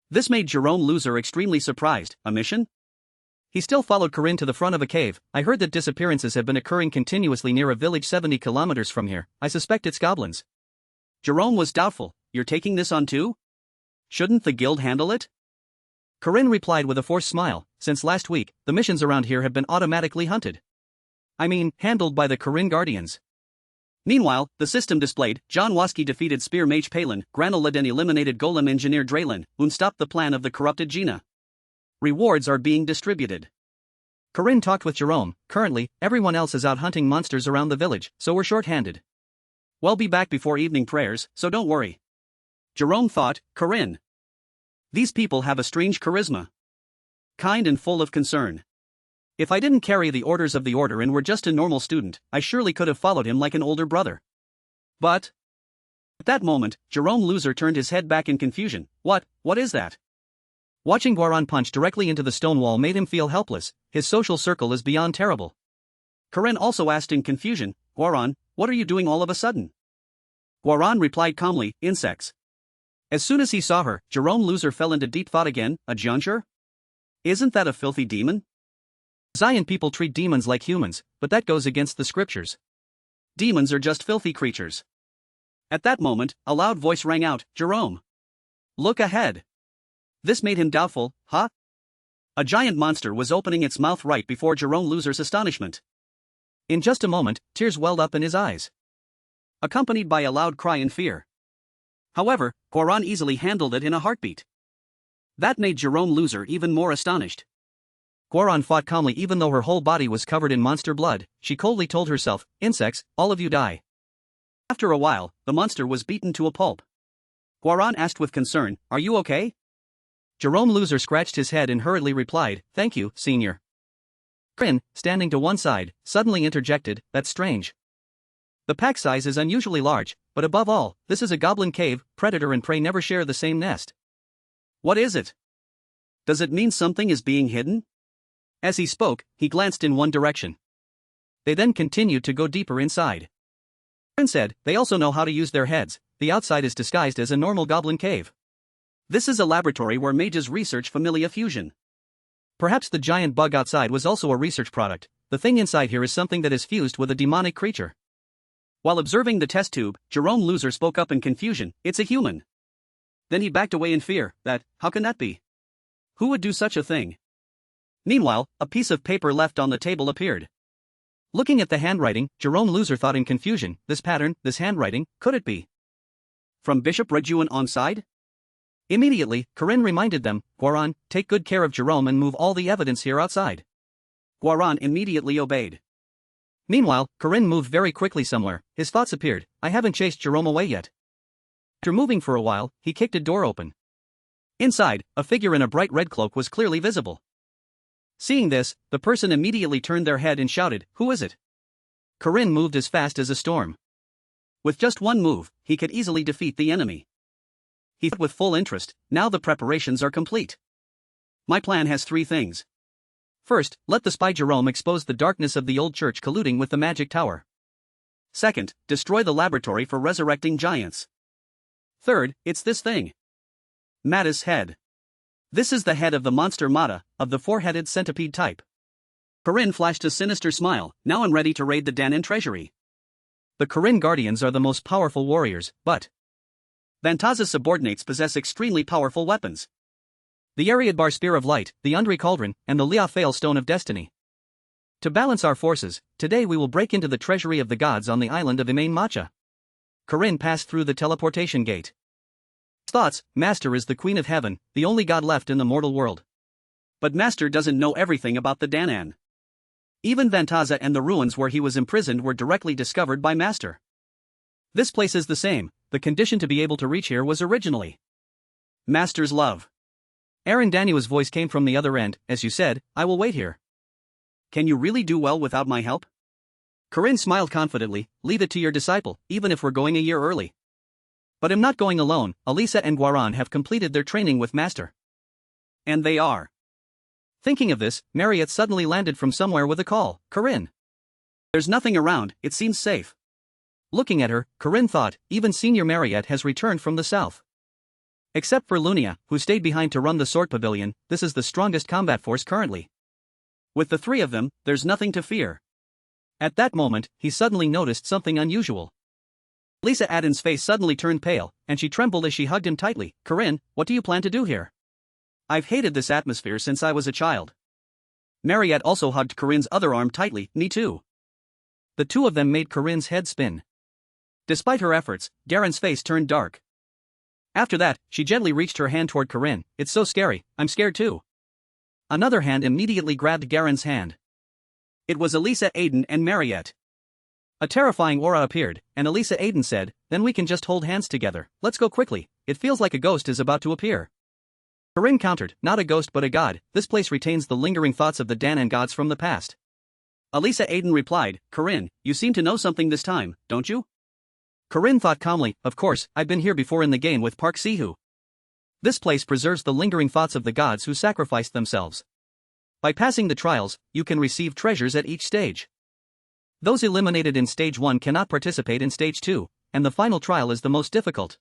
This made Jerome Loser extremely surprised, a mission? He still followed Corinne to the front of a cave, I heard that disappearances have been occurring continuously near a village 70 kilometers from here, I suspect it's goblins. Jerome was doubtful, you're taking this on too? Shouldn't the guild handle it? Corinne replied with a forced smile, since last week, the missions around here have been automatically hunted. I mean, handled by the Corinne Guardians. Meanwhile, the system displayed, John Waski defeated Spear Mage Palin, Granoleden eliminated Golem Engineer Draylin, and stopped the plan of the corrupted Gina. Rewards are being distributed. Corinne talked with Jerome, currently, everyone else is out hunting monsters around the village, so we're short-handed. We'll be back before evening prayers, so don't worry. Jerome thought, Corinne. These people have a strange charisma. Kind and full of concern. If I didn't carry the orders of the order and were just a normal student, I surely could have followed him like an older brother. But at that moment, Jerome Loser turned his head back in confusion. What is that? Watching Guaran punch directly into the stone wall made him feel helpless. His social circle is beyond terrible. Corinne also asked in confusion, Guaran, what are you doing all of a sudden? Guaran replied calmly, insects. As soon as he saw her, Jerome Loser fell into deep thought again. A Juncher? Isn't that a filthy demon? Zion people treat demons like humans, but that goes against the scriptures. Demons are just filthy creatures. At that moment, a loud voice rang out, Jerome. Look ahead. This made him doubtful. Huh? A giant monster was opening its mouth right before Jerome Loser's astonishment. In just a moment, tears welled up in his eyes, accompanied by a loud cry in fear. However, Guaran easily handled it in a heartbeat. That made Jerome Loser even more astonished. Guaran fought calmly even though her whole body was covered in monster blood. She coldly told herself, insects, all of you die. After a while, the monster was beaten to a pulp. Guaran asked with concern, are you okay? Jerome Loser scratched his head and hurriedly replied, thank you, senior. Corinne, standing to one side, suddenly interjected, that's strange. The pack size is unusually large, but above all, this is a goblin cave. Predator and prey never share the same nest. What is it? Does it mean something is being hidden? As he spoke, he glanced in one direction. They then continued to go deeper inside. Corinne said, they also know how to use their heads. The outside is disguised as a normal goblin cave. This is a laboratory where mages research familia fusion. Perhaps the giant bug outside was also a research product. The thing inside here is something that is fused with a demonic creature. While observing the test tube, Jerome Loser spoke up in confusion, it's a human. Then he backed away in fear. How can that be? Who would do such a thing? Meanwhile, a piece of paper left on the table appeared. Looking at the handwriting, Jerome Loser thought in confusion, this pattern, this handwriting, could it be from Bishop Rejuan on side? Immediately, Corinne reminded them, Guaran, take good care of Jerome and move all the evidence here outside. Guaran immediately obeyed. Meanwhile, Corinne moved very quickly somewhere. His thoughts appeared, I haven't chased Jerome away yet. After moving for a while, he kicked a door open. Inside, a figure in a bright red cloak was clearly visible. Seeing this, the person immediately turned their head and shouted, who is it? Corinne moved as fast as a storm. With just one move, he could easily defeat the enemy. He thought with full interest, now the preparations are complete. My plan has 3 things. First, let the spy Jerome expose the darkness of the old church colluding with the magic tower. Second, destroy the laboratory for resurrecting giants. Third, it's this thing. Mada's head. This is the head of the monster Mada, of the 4-headed centipede type. Corinne flashed a sinister smile, now I'm ready to raid the Danan treasury. The Corinne Guardians are the most powerful warriors, but Vantaza's subordinates possess extremely powerful weapons. The Ariadbar Spear of Light, the Undri Cauldron, and the Liafael Stone of Destiny. To balance our forces, today we will break into the treasury of the gods on the island of Imain Macha. Corinne passed through the teleportation gate. Thoughts, Master is the Queen of Heaven, the only god left in the mortal world. But Master doesn't know everything about the Danan. Even Vantaza and the ruins where he was imprisoned were directly discovered by Master. This place is the same, the condition to be able to reach here was originally Master's love. Aaron Danua's voice came from the other end, as you said, I will wait here. Can you really do well without my help? Corinne smiled confidently, leave it to your disciple, even if we're going a year early. But I'm not going alone, Alisa and Guaran have completed their training with Master. And they are. Thinking of this, Marriott suddenly landed from somewhere with a call, Corinne. There's nothing around, it seems safe. Looking at her, Corinne thought, even Senior Marriott has returned from the south. Except for Lunia, who stayed behind to run the Sword Pavilion, this is the strongest combat force currently. With the 3 of them, there's nothing to fear. At that moment, he suddenly noticed something unusual. Lisa Adden's face suddenly turned pale, and she trembled as she hugged him tightly. Corinne, what do you plan to do here? I've hated this atmosphere since I was a child. Marriott also hugged Corinne's other arm tightly, me too. The 2 of them made Corinne's head spin. Despite her efforts, Darren's face turned dark. After that, she gently reached her hand toward Corinne. It's so scary, I'm scared too. Another hand immediately grabbed Garen's hand. It was Alisa Aiden and Marriott. A terrifying aura appeared, and Alisa Aiden said, then we can just hold hands together, let's go quickly, it feels like a ghost is about to appear. Corinne countered, not a ghost but a god, this place retains the lingering thoughts of the Danan gods from the past. Alisa Aiden replied, Corinne, you seem to know something this time, don't you? Corinne thought calmly, of course, I've been here before in the game with Park Ciu. This place preserves the lingering thoughts of the gods who sacrificed themselves. By passing the trials, you can receive treasures at each stage. Those eliminated in Stage 1 cannot participate in Stage 2, and the final trial is the most difficult.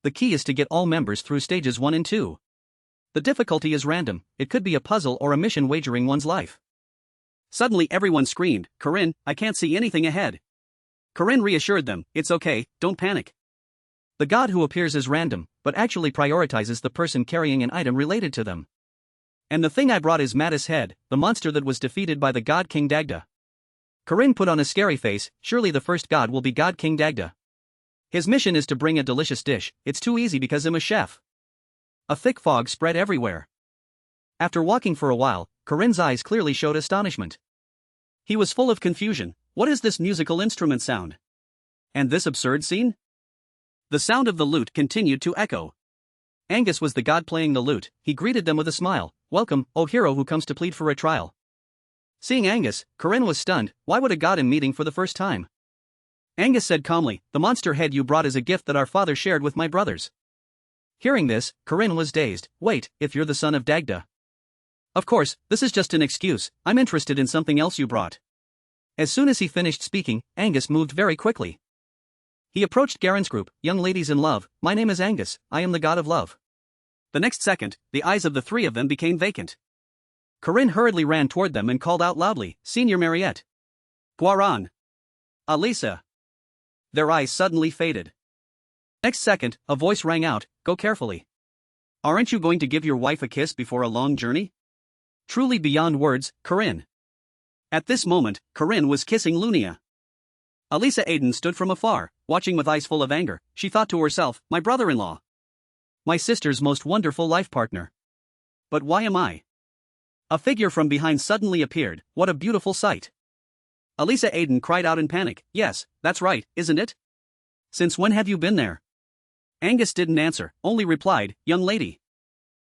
The key is to get all members through Stages 1 and 2. The difficulty is random, it could be a puzzle or a mission wagering one's life. Suddenly everyone screamed, Corinne, I can't see anything ahead. Corinne reassured them, it's okay, don't panic. The god who appears is random, but actually prioritizes the person carrying an item related to them. And the thing I brought is Mattis' head, the monster that was defeated by the god King Dagda. Corinne put on a scary face, surely the first god will be God King Dagda. His mission is to bring a delicious dish, it's too easy because I'm a chef. A thick fog spread everywhere. After walking for a while, Corinne's eyes clearly showed astonishment. He was full of confusion. What is this musical instrument sound? And this absurd scene? The sound of the lute continued to echo. Angus was the god playing the lute, he greeted them with a smile, welcome, O hero who comes to plead for a trial. Seeing Angus, Corinne was stunned, why would a god in meeting for the first time? Angus said calmly, the monster head you brought is a gift that our father shared with my brothers. Hearing this, Corinne was dazed, wait, if you're the son of Dagda. Of course, this is just an excuse, I'm interested in something else you brought. As soon as he finished speaking, Angus moved very quickly. He approached Garen's group, young ladies in love, my name is Angus, I am the god of love. The next second, the eyes of the three of them became vacant. Corinne hurriedly ran toward them and called out loudly, Senior Marriott. Guaran. Alisa. Their eyes suddenly faded. Next second, a voice rang out, go carefully. Aren't you going to give your wife a kiss before a long journey? Truly beyond words, Corinne. At this moment, Corinne was kissing Lunia. Alisa Aiden stood from afar, watching with eyes full of anger, she thought to herself, my brother-in-law. My sister's most wonderful life partner. But why am I? A figure from behind suddenly appeared, what a beautiful sight. Alisa Aiden cried out in panic, yes, that's right, isn't it? Since when have you been there? Angus didn't answer, only replied, young lady.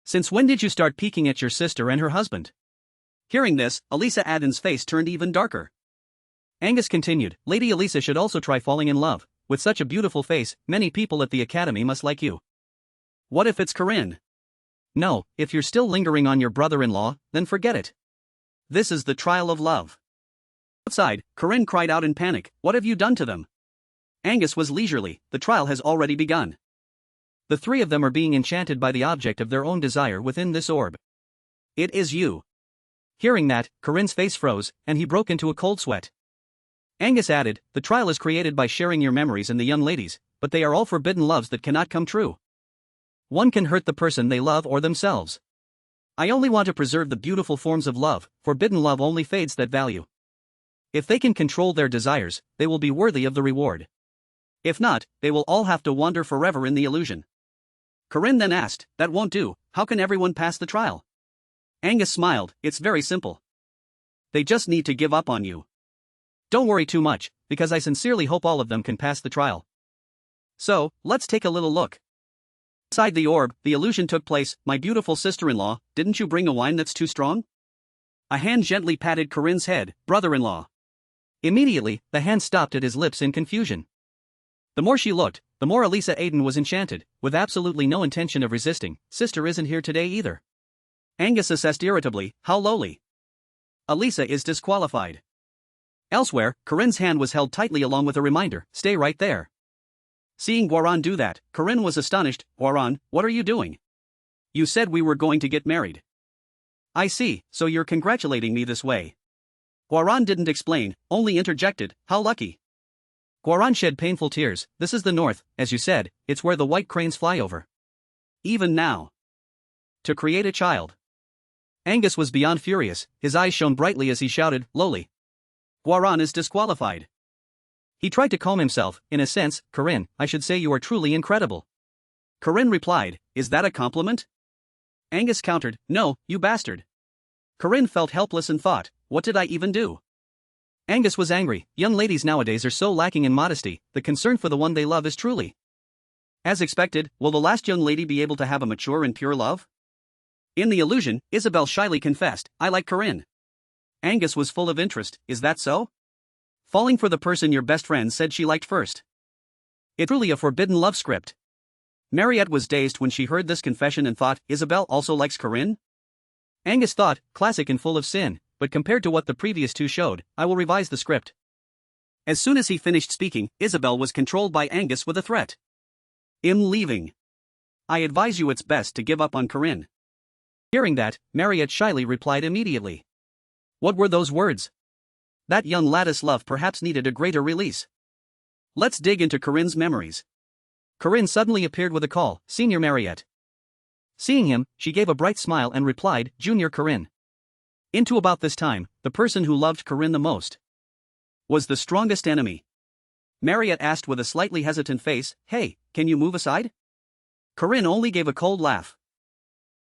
Since when did you start peeking at your sister and her husband? Hearing this, Alisa Aiden's face turned even darker. Angus continued, Lady Alisa should also try falling in love, with such a beautiful face, many people at the academy must like you. What if it's Corinne? No, if you're still lingering on your brother-in-law, then forget it. This is the trial of love. Outside, Corinne cried out in panic, what have you done to them? Angus was leisurely, the trial has already begun. The three of them are being enchanted by the object of their own desire within this orb. It is you. Hearing that, Corinne's face froze, and he broke into a cold sweat. Angus added, the trial is created by sharing your memories and the young ladies, but they are all forbidden loves that cannot come true. One can hurt the person they love or themselves. I only want to preserve the beautiful forms of love, forbidden love only fades that value. If they can control their desires, they will be worthy of the reward. If not, they will all have to wander forever in the illusion. Corinne then asked, that won't do, how can everyone pass the trial? Angus smiled, it's very simple. They just need to give up on you. Don't worry too much, because I sincerely hope all of them can pass the trial. So, let's take a little look. Inside the orb, the illusion took place, my beautiful sister-in-law, didn't you bring a wine that's too strong? A hand gently patted Corinne's head, brother-in-law. Immediately, the hand stopped at his lips in confusion. The more she looked, the more Alisa Aiden was enchanted, with absolutely no intention of resisting, sister isn't here today either. Angus assessed irritably, how lowly. Alisa is disqualified. Elsewhere, Corinne's hand was held tightly along with a reminder, stay right there. Seeing Guaran do that, Corinne was astonished, Guaran, what are you doing? You said we were going to get married. I see, so you're congratulating me this way. Guaran didn't explain, only interjected, how lucky. Guaran shed painful tears, this is the north, as you said, it's where the white cranes fly over. Even now. To create a child. Angus was beyond furious, his eyes shone brightly as he shouted, lowly. Guaran is disqualified. He tried to calm himself, in a sense, Corinne, I should say you are truly incredible. Corinne replied, is that a compliment? Angus countered, no, you bastard. Corinne felt helpless and thought, what did I even do? Angus was angry, young ladies nowadays are so lacking in modesty, the concern for the one they love is truly. As expected, will the last young lady be able to have a mature and pure love? In the illusion, Isabel shyly confessed, I like Corinne. Angus was full of interest, is that so? Falling for the person your best friend said she liked first. It's truly a forbidden love script. Marriott was dazed when she heard this confession and thought, Isabel also likes Corinne? Angus thought, classic and full of sin, but compared to what the previous two showed, I will revise the script. As soon as he finished speaking, Isabel was controlled by Angus with a threat. I'm leaving. I advise you it's best to give up on Corinne. Hearing that, Marriott shyly replied immediately. What were those words? That young lattice love perhaps needed a greater release. Let's dig into Corinne's memories. Corinne suddenly appeared with a call, Senior Marriott. Seeing him, she gave a bright smile and replied, Junior Corinne. Into about this time, the person who loved Corinne the most was the strongest enemy. Marriott asked with a slightly hesitant face, Hey, can you move aside? Corinne only gave a cold laugh.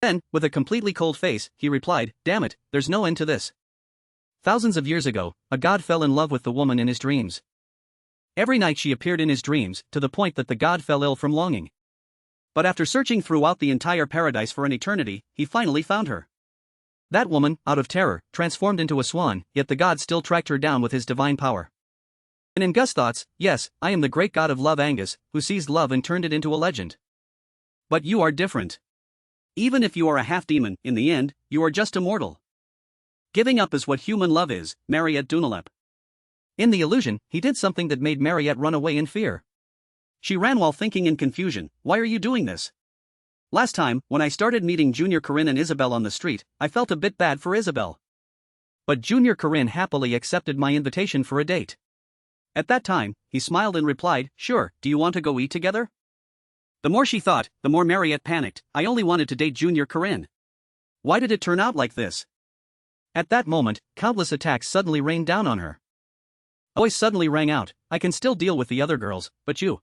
Then, with a completely cold face, he replied, Damn it, there's no end to this. Thousands of years ago, a god fell in love with the woman in his dreams. Every night she appeared in his dreams, to the point that the god fell ill from longing. But after searching throughout the entire paradise for an eternity, he finally found her. That woman, out of terror, transformed into a swan, yet the god still tracked her down with his divine power. And in Gus' thoughts, yes, I am the great god of love Angus, who seized love and turned it into a legend. But you are different. Even if you are a half-demon, in the end, you are just immortal. Giving up is what human love is, Marriott Dunlap. In the illusion, he did something that made Marriott run away in fear. She ran while thinking in confusion, why are you doing this? Last time, when I started meeting Junior Corinne and Isabel on the street, I felt a bit bad for Isabel. But Junior Corinne happily accepted my invitation for a date. At that time, he smiled and replied, Sure, do you want to go eat together? The more she thought, the more Marriott panicked, I only wanted to date Junior Corinne. Why did it turn out like this? At that moment, countless attacks suddenly rained down on her. A voice suddenly rang out, I can still deal with the other girls, but you.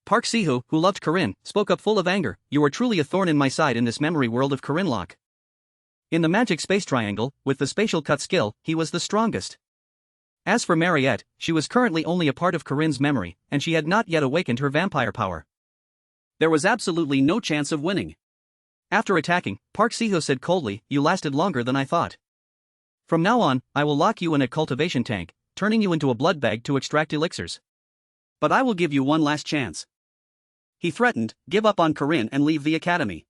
Park Ciu, who loved Corinne, spoke up full of anger, you are truly a thorn in my side in this memory world of Corinne Lock. In the magic space triangle, with the spatial cut skill, he was the strongest. As for Marriott, she was currently only a part of Corinne's memory, and she had not yet awakened her vampire power. There was absolutely no chance of winning. After attacking, Park Ciu said coldly, you lasted longer than I thought. From now on, I will lock you in a cultivation tank, turning you into a blood bag to extract elixirs. But I will give you one last chance. He threatened, give up on Corinne and leave the academy.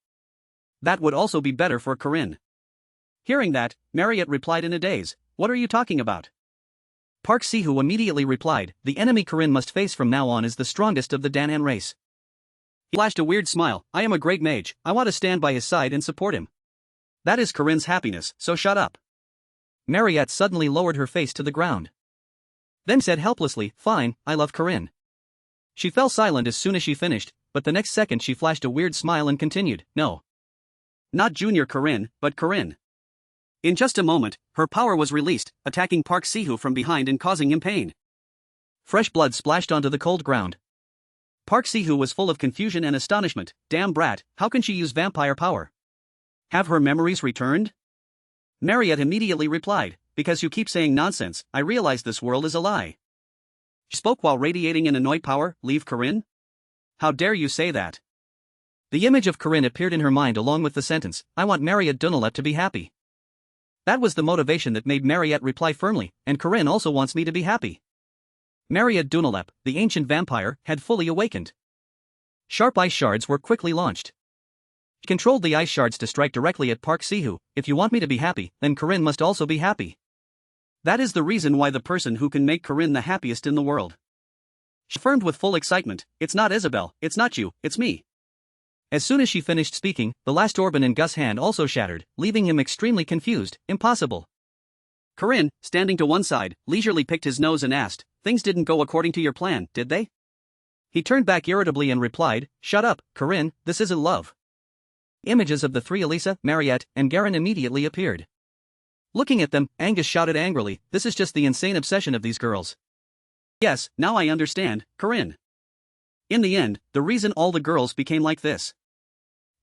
That would also be better for Corinne. Hearing that, Marriott replied in a daze, what are you talking about? Park Ciu immediately replied, the enemy Corinne must face from now on is the strongest of the Danan race. He flashed a weird smile, I am a great mage, I want to stand by his side and support him. That is Corinne's happiness, so shut up. Marriott suddenly lowered her face to the ground. Then said helplessly, fine, I love Corinne. She fell silent as soon as she finished, but the next second she flashed a weird smile and continued, no. Not Junior Corinne, but Corinne. In just a moment, her power was released, attacking Park Ciu from behind and causing him pain. Fresh blood splashed onto the cold ground. Park Ciu was full of confusion and astonishment, damn brat, how can she use vampire power? Have her memories returned? Marriott immediately replied, because you keep saying nonsense, I realize this world is a lie. She spoke while radiating an annoyed power, leave Corinne? How dare you say that? The image of Corinne appeared in her mind along with the sentence, I want Marriott Dunlap to be happy. That was the motivation that made Marriott reply firmly, and Corinne also wants me to be happy. Marriott Dunlap, the ancient vampire, had fully awakened. Sharp ice shards were quickly launched. She controlled the ice shards to strike directly at Park Ciu, if you want me to be happy, then Corinne must also be happy. That is the reason why the person who can make Corinne the happiest in the world. She affirmed with full excitement, it's not Isabel, it's not you, it's me. As soon as she finished speaking, the last orban in Gus' hand also shattered, leaving him extremely confused, impossible. Corinne, standing to one side, leisurely picked his nose and asked, things didn't go according to your plan, did they? He turned back irritably and replied, shut up, Corinne, this isn't love. Images of the three Alisa, Marriott, and Garen immediately appeared. Looking at them, Angus shouted angrily, this is just the insane obsession of these girls. Yes, now I understand, Corinne. In the end, the reason all the girls became like this.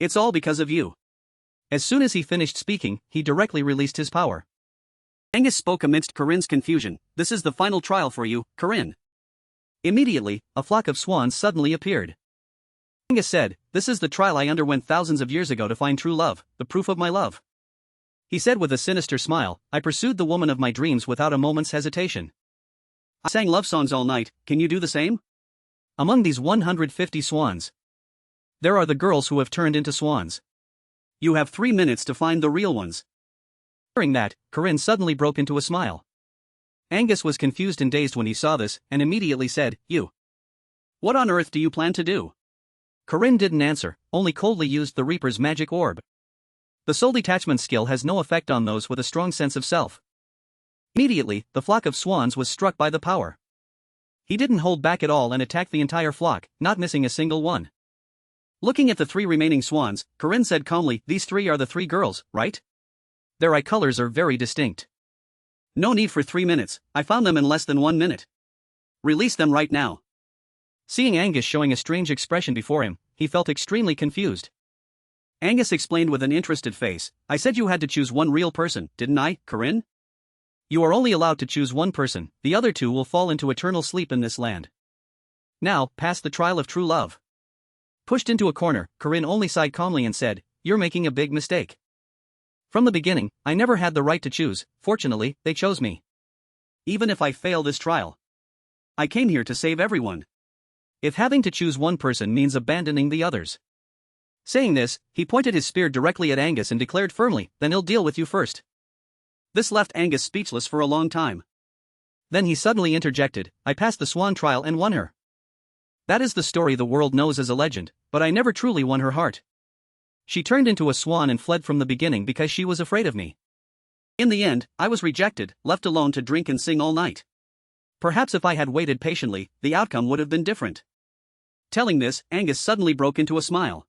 It's all because of you. As soon as he finished speaking, he directly released his power. Angus spoke amidst Corinne's confusion, this is the final trial for you, Corinne. Immediately, a flock of swans suddenly appeared. Manga said, "This is the trial I underwent thousands of years ago to find true love, the proof of my love." He said with a sinister smile, "I pursued the woman of my dreams without a moment's hesitation. I sang love songs all night, can you do the same?" Among these 150 swans, there are the girls who have turned into swans. You have 3 minutes to find the real ones. Hearing that, Corinne suddenly broke into a smile. Angus was confused and dazed when he saw this, and immediately said, "You. What on earth do you plan to do?" Corinne didn't answer, only coldly used the Reaper's magic orb. The soul detachment skill has no effect on those with a strong sense of self. Immediately, the flock of swans was struck by the power. He didn't hold back at all and attacked the entire flock, not missing a single one. Looking at the 3 remaining swans, Corinne said calmly, "These 3 are the 3 girls, right? Their eye colors are very distinct. No need for 3 minutes, I found them in less than 1 minute. Release them right now." Seeing Angus showing a strange expression before him, he felt extremely confused. Angus explained with an interested face, "I said you had to choose one real person, didn't I, Corinne? You are only allowed to choose one person, the other 2 will fall into eternal sleep in this land. Now, pass the trial of true love." Pushed into a corner, Corinne only sighed calmly and said, "You're making a big mistake. From the beginning, I never had the right to choose, fortunately, they chose me. Even if I fail this trial, I came here to save everyone. If having to choose one person means abandoning the others." Saying this, he pointed his spear directly at Angus and declared firmly, "Then he'll deal with you first." This left Angus speechless for a long time. Then he suddenly interjected, "I passed the swan trial and won her. That is the story the world knows as a legend, but I never truly won her heart. She turned into a swan and fled from the beginning because she was afraid of me. In the end, I was rejected, left alone to drink and sing all night. Perhaps if I had waited patiently, the outcome would have been different." Telling this, Angus suddenly broke into a smile.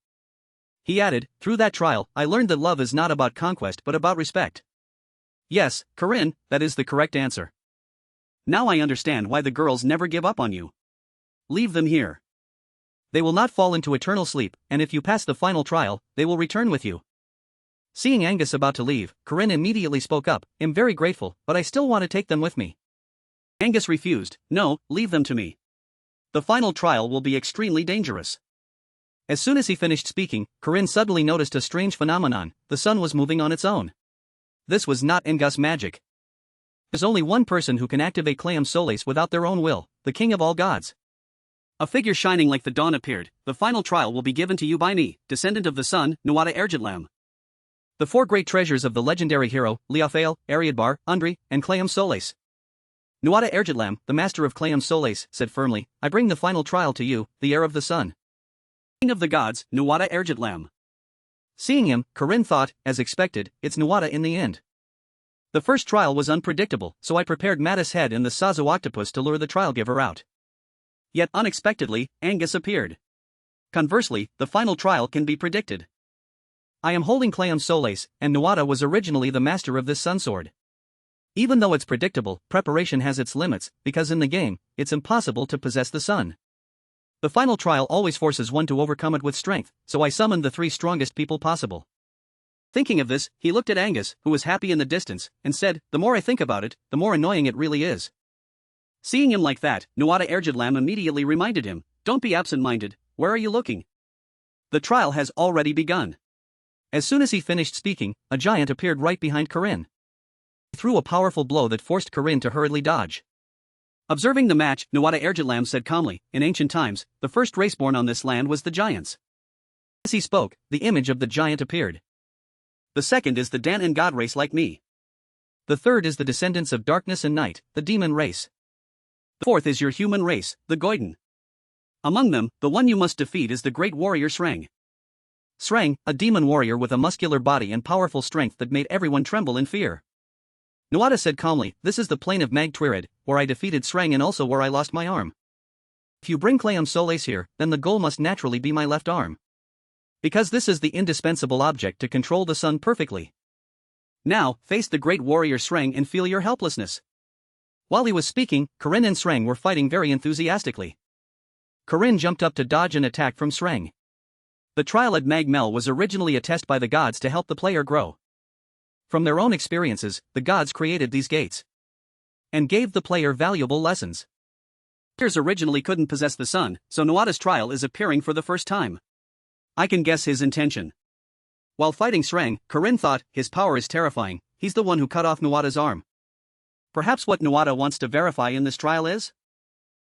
He added, "Through that trial, I learned that love is not about conquest but about respect." Yes, Corinne, that is the correct answer. Now I understand why the girls never give up on you. Leave them here. They will not fall into eternal sleep, and if you pass the final trial, they will return with you. Seeing Angus about to leave, Corinne immediately spoke up, "I'm very grateful, but I still want to take them with me." Angus refused, "No, leave them to me. The final trial will be extremely dangerous." As soon as he finished speaking, Corinne suddenly noticed a strange phenomenon: the sun was moving on its own. This was not Engus magic. There's only one person who can activate Clayam Solis without their own will, the king of all gods. A figure shining like the dawn appeared. "The final trial will be given to you by me, descendant of the sun, Nuada Erjitlam. The 4 great treasures of the legendary hero, Liafael, Ariadbar, Undri, and Clayam Solis." Nuada Erjitlam, the master of Clayam Solis, said firmly, "I bring the final trial to you, the heir of the sun. King of the gods, Nuada Erjitlam." Seeing him, Corinne thought, as expected, it's Nuada in the end. The first trial was unpredictable, so I prepared Mattis Head and the Sazu Octopus to lure the trial giver out. Yet unexpectedly, Angus appeared. Conversely, the final trial can be predicted. I am holding Clayam Solis, and Nuada was originally the master of this sun sword. Even though it's predictable, preparation has its limits, because in the game, it's impossible to possess the sun. The final trial always forces one to overcome it with strength, so I summoned the 3 strongest people possible. Thinking of this, he looked at Angus, who was happy in the distance, and said, "The more I think about it, the more annoying it really is." Seeing him like that, Nuada Erjidlam immediately reminded him, "Don't be absent-minded, where are you looking? The trial has already begun." As soon as he finished speaking, a giant appeared right behind Corinne. He threw a powerful blow that forced Corinne to hurriedly dodge. Observing the match, Nuada Erjitlam said calmly, "In ancient times, the first race born on this land was the giants." As he spoke, the image of the giant appeared. "The second is the Dan and God race like me. The third is the descendants of darkness and night, the demon race. The fourth is your human race, the Goiden. Among them, the one you must defeat is the great warrior Sreng. Sreng, a demon warrior with a muscular body and powerful strength that made everyone tremble in fear." Nuada said calmly, "This is the plain of Mag Twirid, where I defeated Sreng and also where I lost my arm. If you bring Clayam Solis here, then the goal must naturally be my left arm. Because this is the indispensable object to control the sun perfectly. Now, face the great warrior Sreng and feel your helplessness." While he was speaking, Corinne and Sreng were fighting very enthusiastically. Corinne jumped up to dodge an attack from Sreng. The trial at Mag Mel was originally a test by the gods to help the player grow. From their own experiences, the gods created these gates and gave the player valuable lessons. Characters originally couldn't possess the sun, so Nuada's trial is appearing for the first time. I can guess his intention. While fighting Sreng, Corinne thought, his power is terrifying, he's the one who cut off Nuada's arm. Perhaps what Nuada wants to verify in this trial is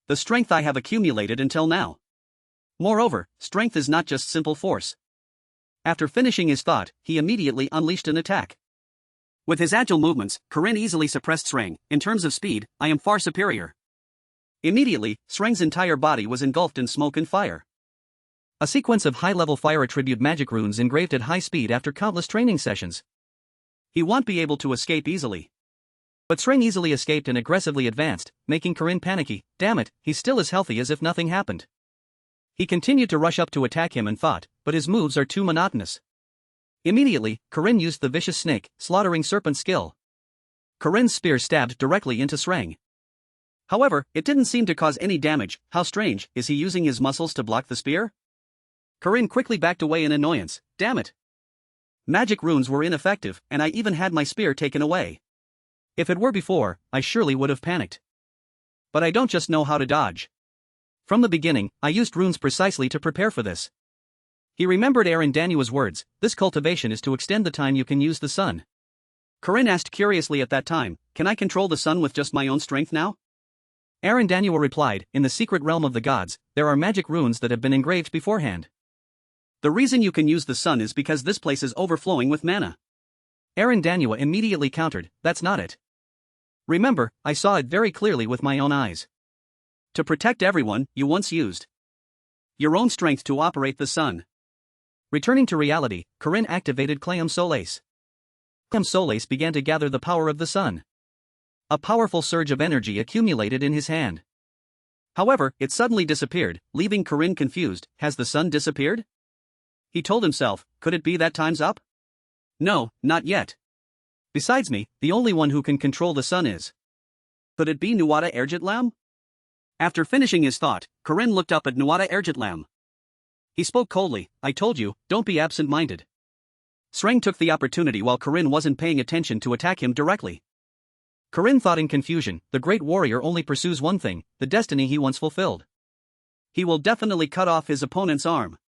the strength I have accumulated until now. Moreover, strength is not just simple force. After finishing his thought, he immediately unleashed an attack. With his agile movements, Corinne easily suppressed Sreng. In terms of speed, I am far superior. Immediately, Sreng's entire body was engulfed in smoke and fire. A sequence of high-level fire attribute magic runes engraved at high speed after countless training sessions. He won't be able to escape easily. But Sreng easily escaped and aggressively advanced, making Corinne panicky. Damn it, he's still as healthy as if nothing happened. He continued to rush up to attack him and thought, but his moves are too monotonous. Immediately, Corinne used the vicious snake, slaughtering serpent skill. Corinne's spear stabbed directly into Sreng. However, it didn't seem to cause any damage. How strange, is he using his muscles to block the spear? Corinne quickly backed away in annoyance. Damn it. Magic runes were ineffective, and I even had my spear taken away. If it were before, I surely would have panicked. But I don't just know how to dodge. From the beginning, I used runes precisely to prepare for this. He remembered Arindanua's words, this cultivation is to extend the time you can use the sun. Corinne asked curiously at that time, can I control the sun with just my own strength now? Arindanua replied, in the secret realm of the gods, there are magic runes that have been engraved beforehand. The reason you can use the sun is because this place is overflowing with mana. Arindanua immediately countered, that's not it. Remember, I saw it very clearly with my own eyes. To protect everyone, you once used your own strength to operate the sun. Returning to reality, Corinne activated Clayum Solace. Clayum Solace began to gather the power of the sun. A powerful surge of energy accumulated in his hand. However, it suddenly disappeared, leaving Corinne confused. Has the sun disappeared? He told himself, could it be that time's up? No, not yet. Besides me, the only one who can control the sun is. Could it be Nuada Ergitlam? After finishing his thought, Corinne looked up at Nuada Ergitlam. He spoke coldly, I told you, don't be absent-minded. Sreng took the opportunity while Corinne wasn't paying attention to attack him directly. Corinne thought in confusion, the great warrior only pursues one thing, the destiny he once fulfilled. He will definitely cut off his opponent's arm.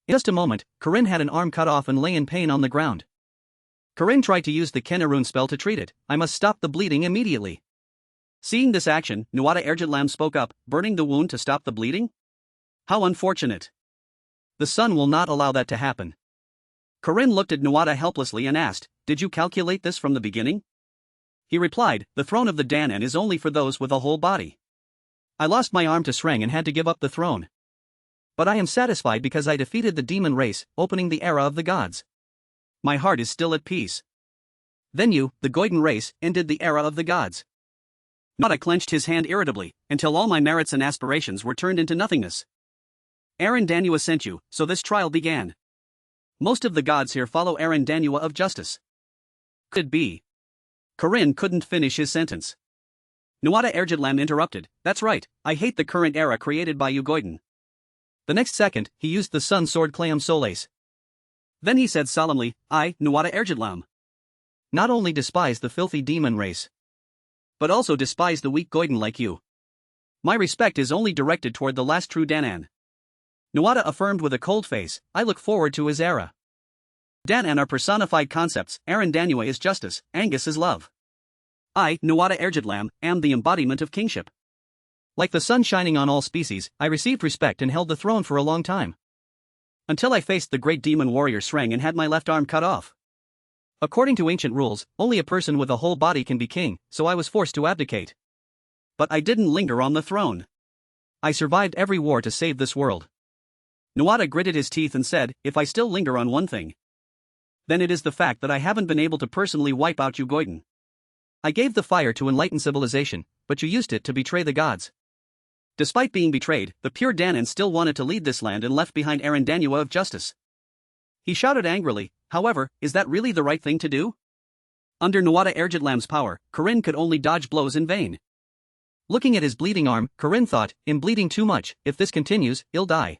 In just a moment, Corinne had an arm cut off and lay in pain on the ground. Corinne tried to use the Cana rune spell to treat it, I must stop the bleeding immediately. Seeing this action, Nuada Ergitlam spoke up, burning the wound to stop the bleeding? How unfortunate. The sun will not allow that to happen. Corinne looked at Nuada helplessly and asked, did you calculate this from the beginning? He replied, the throne of the Danan is only for those with a whole body. I lost my arm to Sreng and had to give up the throne. But I am satisfied because I defeated the demon race, opening the era of the gods. My heart is still at peace. Then you, the Goiden race, ended the era of the gods. Nuada clenched his hand irritably, until all my merits and aspirations were turned into nothingness. Arindanua sent you, so this trial began. Most of the gods here follow Arindanua of justice. Could it be? Corinne couldn't finish his sentence. Nuada Ergitlam interrupted, that's right, I hate the current era created by you Goiden. The next second, he used the sun sword Clayum Solace. Then he said solemnly, I, Nuada Ergitlam, not only despise the filthy demon race, but also despise the weak Goiden like you. My respect is only directed toward the last true Danan. Nuada affirmed with a cold face, I look forward to his era. Danan are personified concepts, Arindanua is justice, Angus is love. I, Nuada Ergitlam, am the embodiment of kingship. Like the sun shining on all species, I received respect and held the throne for a long time. Until I faced the great demon warrior Sreng and had my left arm cut off. According to ancient rules, only a person with a whole body can be king, so I was forced to abdicate. But I didn't linger on the throne. I survived every war to save this world. Nuada gritted his teeth and said, if I still linger on one thing, then it is the fact that I haven't been able to personally wipe out you Goiden. I gave the fire to enlighten civilization, but you used it to betray the gods. Despite being betrayed, the pure Danan still wanted to lead this land and left behind Arindanua of justice. He shouted angrily, however, is that really the right thing to do? Under Nuada Ergitlam's power, Corinne could only dodge blows in vain. Looking at his bleeding arm, Corinne thought, I'm bleeding too much, if this continues, he'll die.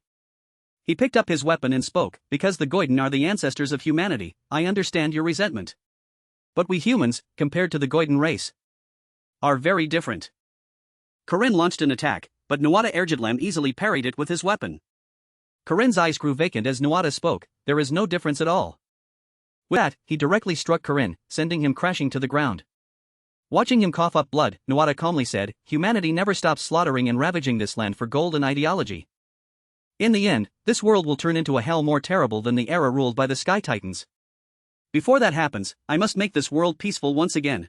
He picked up his weapon and spoke, because the Goiden are the ancestors of humanity, I understand your resentment. But we humans, compared to the Goiden race, are very different. Corinne launched an attack, but Nuada Ergidlam easily parried it with his weapon. Corinne's eyes grew vacant as Nuada spoke, there is no difference at all. With that, he directly struck Corinne, sending him crashing to the ground. Watching him cough up blood, Nuada calmly said, humanity never stops slaughtering and ravaging this land for gold and ideology. In the end, this world will turn into a hell more terrible than the era ruled by the Sky Titans. Before that happens, I must make this world peaceful once again.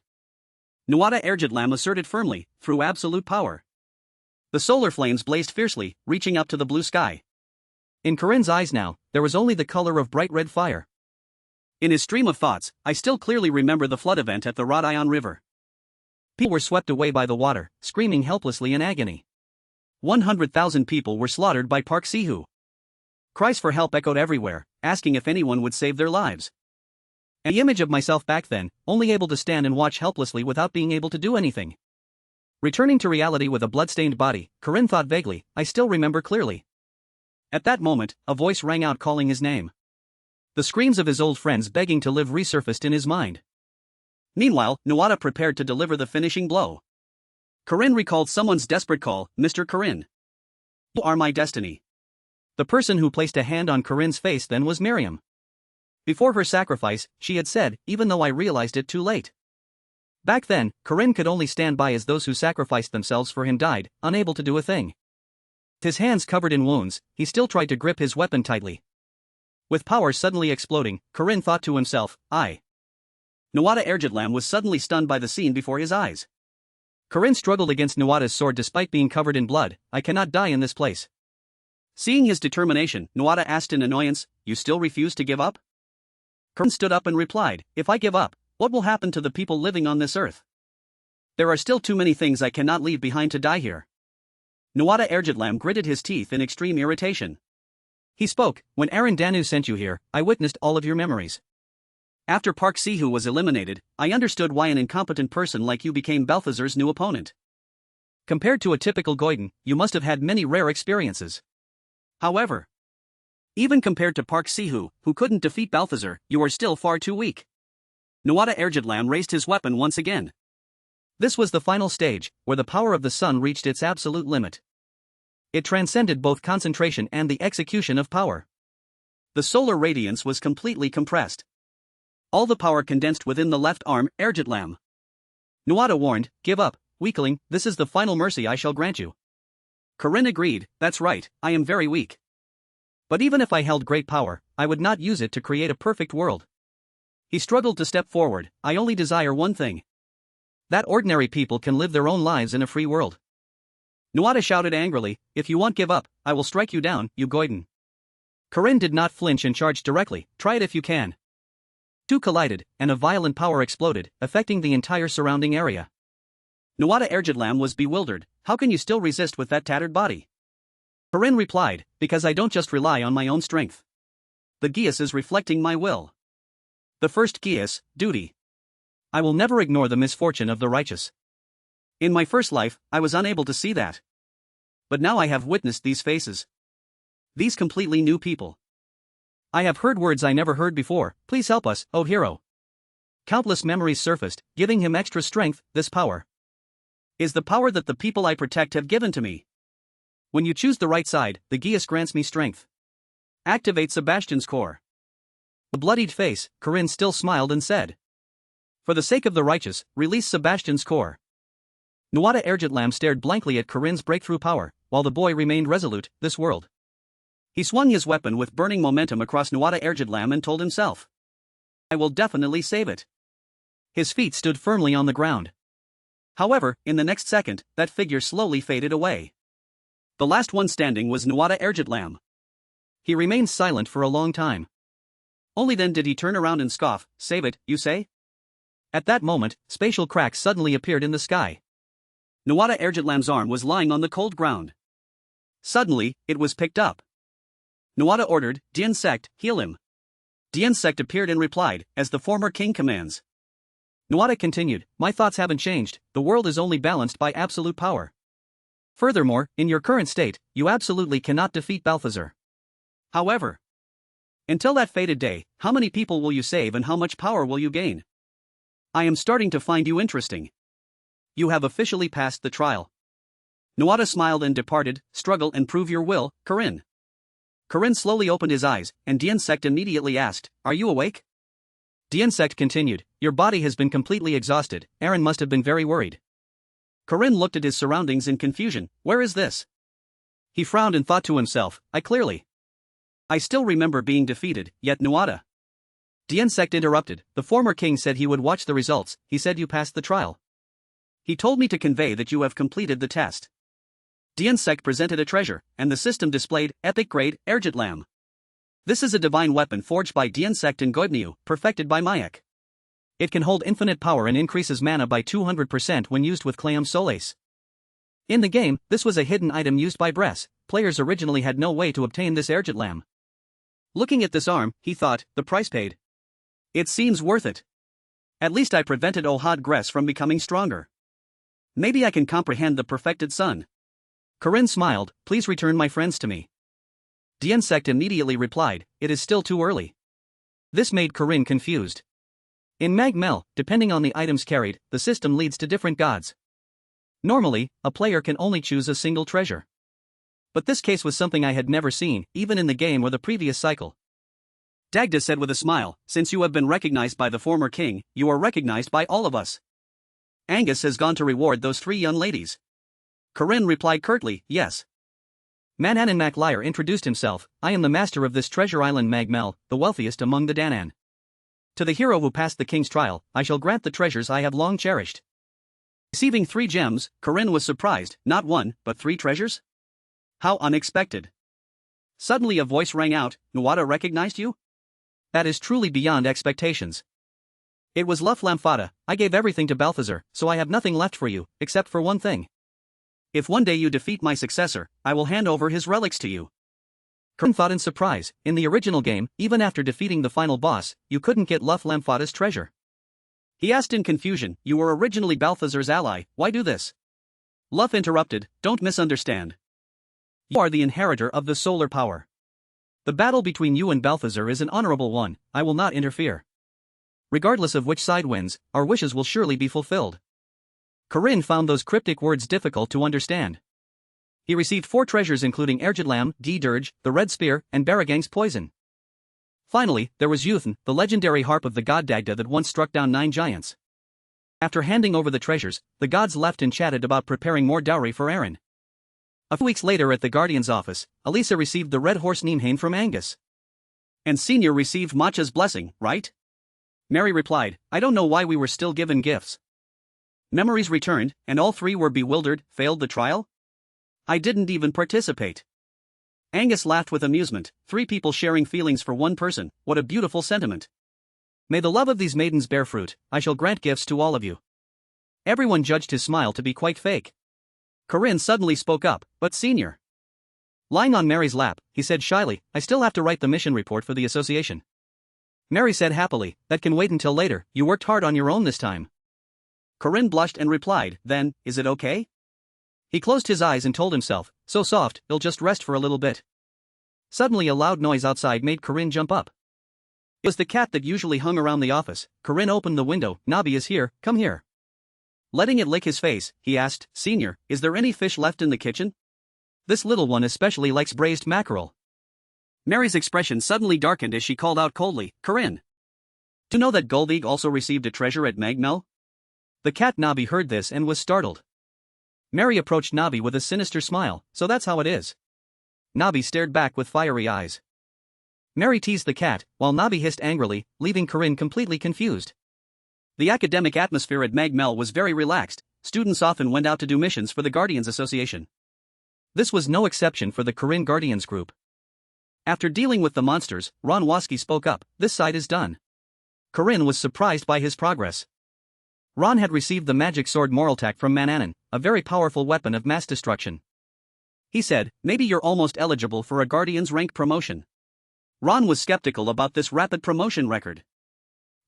Nuada Ergidlam asserted firmly, through absolute power. The solar flames blazed fiercely, reaching up to the blue sky. In Corinne's eyes now, there was only the color of bright red fire. In his stream of thoughts, I still clearly remember the flood event at the Rodion River. People were swept away by the water, screaming helplessly in agony. 100,000 people were slaughtered by Park Ciu. Cries for help echoed everywhere, asking if anyone would save their lives. And the image of myself back then, only able to stand and watch helplessly without being able to do anything. Returning to reality with a blood-stained body, Corinne thought vaguely, I still remember clearly. At that moment, a voice rang out calling his name. The screams of his old friends begging to live resurfaced in his mind. Meanwhile, Nuada prepared to deliver the finishing blow. Corinne recalled someone's desperate call, Mr. Corinne. You are my destiny. The person who placed a hand on Corinne's face then was Miriam. Before her sacrifice, she had said, even though I realized it too late. Back then, Corinne could only stand by as those who sacrificed themselves for him died, unable to do a thing. With his hands covered in wounds, he still tried to grip his weapon tightly. With power suddenly exploding, Corinne thought to himself, Nuada Ergidlam was suddenly stunned by the scene before his eyes. Corinne struggled against Nuada's sword despite being covered in blood, I cannot die in this place. Seeing his determination, Nuada asked in annoyance, you still refuse to give up? Corinne stood up and replied, if I give up, what will happen to the people living on this earth? There are still too many things I cannot leave behind to die here. Nuada Ergidlam gritted his teeth in extreme irritation. He spoke, when Aaron Danu sent you here, I witnessed all of your memories. After Park Ciu was eliminated, I understood why an incompetent person like you became Balthazar's new opponent. Compared to a typical Goiden, you must have had many rare experiences. However, even compared to Park Ciu, who couldn't defeat Balthazar, you are still far too weak. Nuada Ergidlam raised his weapon once again. This was the final stage, where the power of the sun reached its absolute limit. It transcended both concentration and the execution of power. The solar radiance was completely compressed. All the power condensed within the left arm, Ergidlam. Nuada warned, give up, weakling, this is the final mercy I shall grant you. Corinne agreed, that's right, I am very weak. But even if I held great power, I would not use it to create a perfect world. He struggled to step forward, I only desire one thing. That ordinary people can live their own lives in a free world. Nuada shouted angrily, if you won't give up, I will strike you down, you Goiden. Corinne did not flinch and charged directly, try it if you can. Two collided, and a violent power exploded, affecting the entire surrounding area. Nuada Ergidlam was bewildered, how can you still resist with that tattered body? Corinne replied, because I don't just rely on my own strength. The Geas is reflecting my will. The first Geas, duty. I will never ignore the misfortune of the righteous. In my first life, I was unable to see that. But now I have witnessed these faces. These completely new people. I have heard words I never heard before, please help us, oh hero. Countless memories surfaced, giving him extra strength, this power. Is the power that the people I protect have given to me. When you choose the right side, the Geas grants me strength. Activate Sebastian's core. The bloodied face, Corinne still smiled and said. For the sake of the righteous, release Sebastian's core. Nuada Ergidlam stared blankly at Corinne's breakthrough power, while the boy remained resolute, this world. He swung his weapon with burning momentum across Nuada Ergidlam and told himself. I will definitely save it. His feet stood firmly on the ground. However, in the next second, that figure slowly faded away. The last one standing was Nuada Ergidlam. He remained silent for a long time. Only then did he turn around and scoff, save it, you say? At that moment, spatial cracks suddenly appeared in the sky. Nuada Ergidlam's arm was lying on the cold ground. Suddenly, it was picked up. Nuada ordered, Dien Sect, heal him. Dien Sect appeared and replied, as the former king commands. Nuada continued, my thoughts haven't changed, the world is only balanced by absolute power. Furthermore, in your current state, you absolutely cannot defeat Balthazar. However, until that fated day, how many people will you save and how much power will you gain? I am starting to find you interesting. You have officially passed the trial. Nuada smiled and departed. Struggle and prove your will, Corinne. Corinne slowly opened his eyes, and Diensect immediately asked, "Are you awake?" Diensect continued, "Your body has been completely exhausted. Aaron must have been very worried." Corinne looked at his surroundings in confusion. Where is this? He frowned and thought to himself, I still remember being defeated, yet Nuada. Diensect interrupted, "The former king said he would watch the results. He said you passed the trial. He told me to convey that you have completed the test." Diensect presented a treasure, and the system displayed, Epic Grade, Ergitlam. This is a divine weapon forged by Diensect and Goibniu, perfected by Mayak. It can hold infinite power and increases mana by 200% when used with Clayum Solace. In the game, this was a hidden item used by Bress. Players originally had no way to obtain this Ergitlam. Looking at this arm, he thought, the price paid. It seems worth it. At least I prevented Ohad Gress from becoming stronger. Maybe I can comprehend the perfected sun. Corinne smiled, "Please return my friends to me." Diensect immediately replied, "It is still too early." This made Corinne confused. In Mag-Mel, depending on the items carried, the system leads to different gods. Normally, a player can only choose a single treasure. But this case was something I had never seen, even in the game or the previous cycle. Dagda said with a smile, "Since you have been recognized by the former king, you are recognized by all of us. Angus has gone to reward those 3 young ladies." Corinne replied curtly, "Yes." Manhwa Macliar introduced himself, "I am the master of this treasure island Mag-Mel, the wealthiest among the Danan. To the hero who passed the king's trial, I shall grant the treasures I have long cherished." Receiving 3 gems, Corinne was surprised, not 1, but 3 treasures? How unexpected. Suddenly a voice rang out, "Nuada recognized you?" That is truly beyond expectations. It was Luff Lamphata. "I gave everything to Balthazar, so I have nothing left for you, except for one thing. If one day you defeat my successor, I will hand over his relics to you." Corinne thought in surprise, in the original game, even after defeating the final boss, you couldn't get Luff Lamphata's treasure. He asked in confusion, "You were originally Balthazar's ally, why do this?" Luff interrupted, "Don't misunderstand. You are the inheritor of the solar power. The battle between you and Balthazar is an honorable one, I will not interfere. Regardless of which side wins, our wishes will surely be fulfilled." Corinne found those cryptic words difficult to understand. He received 4 treasures including Ergitlam, D-Dirge, the Red Spear, and Baragang's Poison. Finally, there was Yuthan, the legendary harp of the god Dagda that once struck down 9 giants. After handing over the treasures, the gods left and chatted about preparing more dowry for Aaron. A few weeks later at the Guardian's office, Alisa received the red horse Nimhane from Angus. And Senior received Matcha's blessing, right? Mary replied, "I don't know why we were still given gifts." Memories returned, and all 3 were bewildered. Failed the trial? I didn't even participate. Angus laughed with amusement, 3 people sharing feelings for one person, what a beautiful sentiment. May the love of these maidens bear fruit, I shall grant gifts to all of you. Everyone judged his smile to be quite fake. Corinne suddenly spoke up, "But Senior." Lying on Mary's lap, he said shyly, "I still have to write the mission report for the association." Mary said happily, "That can wait until later, you worked hard on your own this time." Corinne blushed and replied, "Then, is it okay?" He closed his eyes and told himself, "So soft, he'll just rest for a little bit." Suddenly a loud noise outside made Corinne jump up. It was the cat that usually hung around the office. Corinne opened the window, "Nabi is here, come here." Letting it lick his face, he asked, "Senior, is there any fish left in the kitchen? This little one especially likes braised mackerel." Mary's expression suddenly darkened as she called out coldly, "Corinne, do you know that Guldig also received a treasure at Mag-Mel?" The cat Nabi heard this and was startled. Mary approached Nabi with a sinister smile, "So that's how it is." Nabi stared back with fiery eyes. Mary teased the cat, while Nabi hissed angrily, leaving Corinne completely confused. The academic atmosphere at Mag-Mel was very relaxed. Students often went out to do missions for the Guardians Association. This was no exception for the Corinne Guardians group. After dealing with the monsters, Ron Waski spoke up, "This side is done." Corinne was surprised by his progress. Ron had received the magic sword Moraltak from Manhwa, a very powerful weapon of mass destruction. He said, "Maybe you're almost eligible for a Guardian's rank promotion." Ron was skeptical about this rapid promotion record.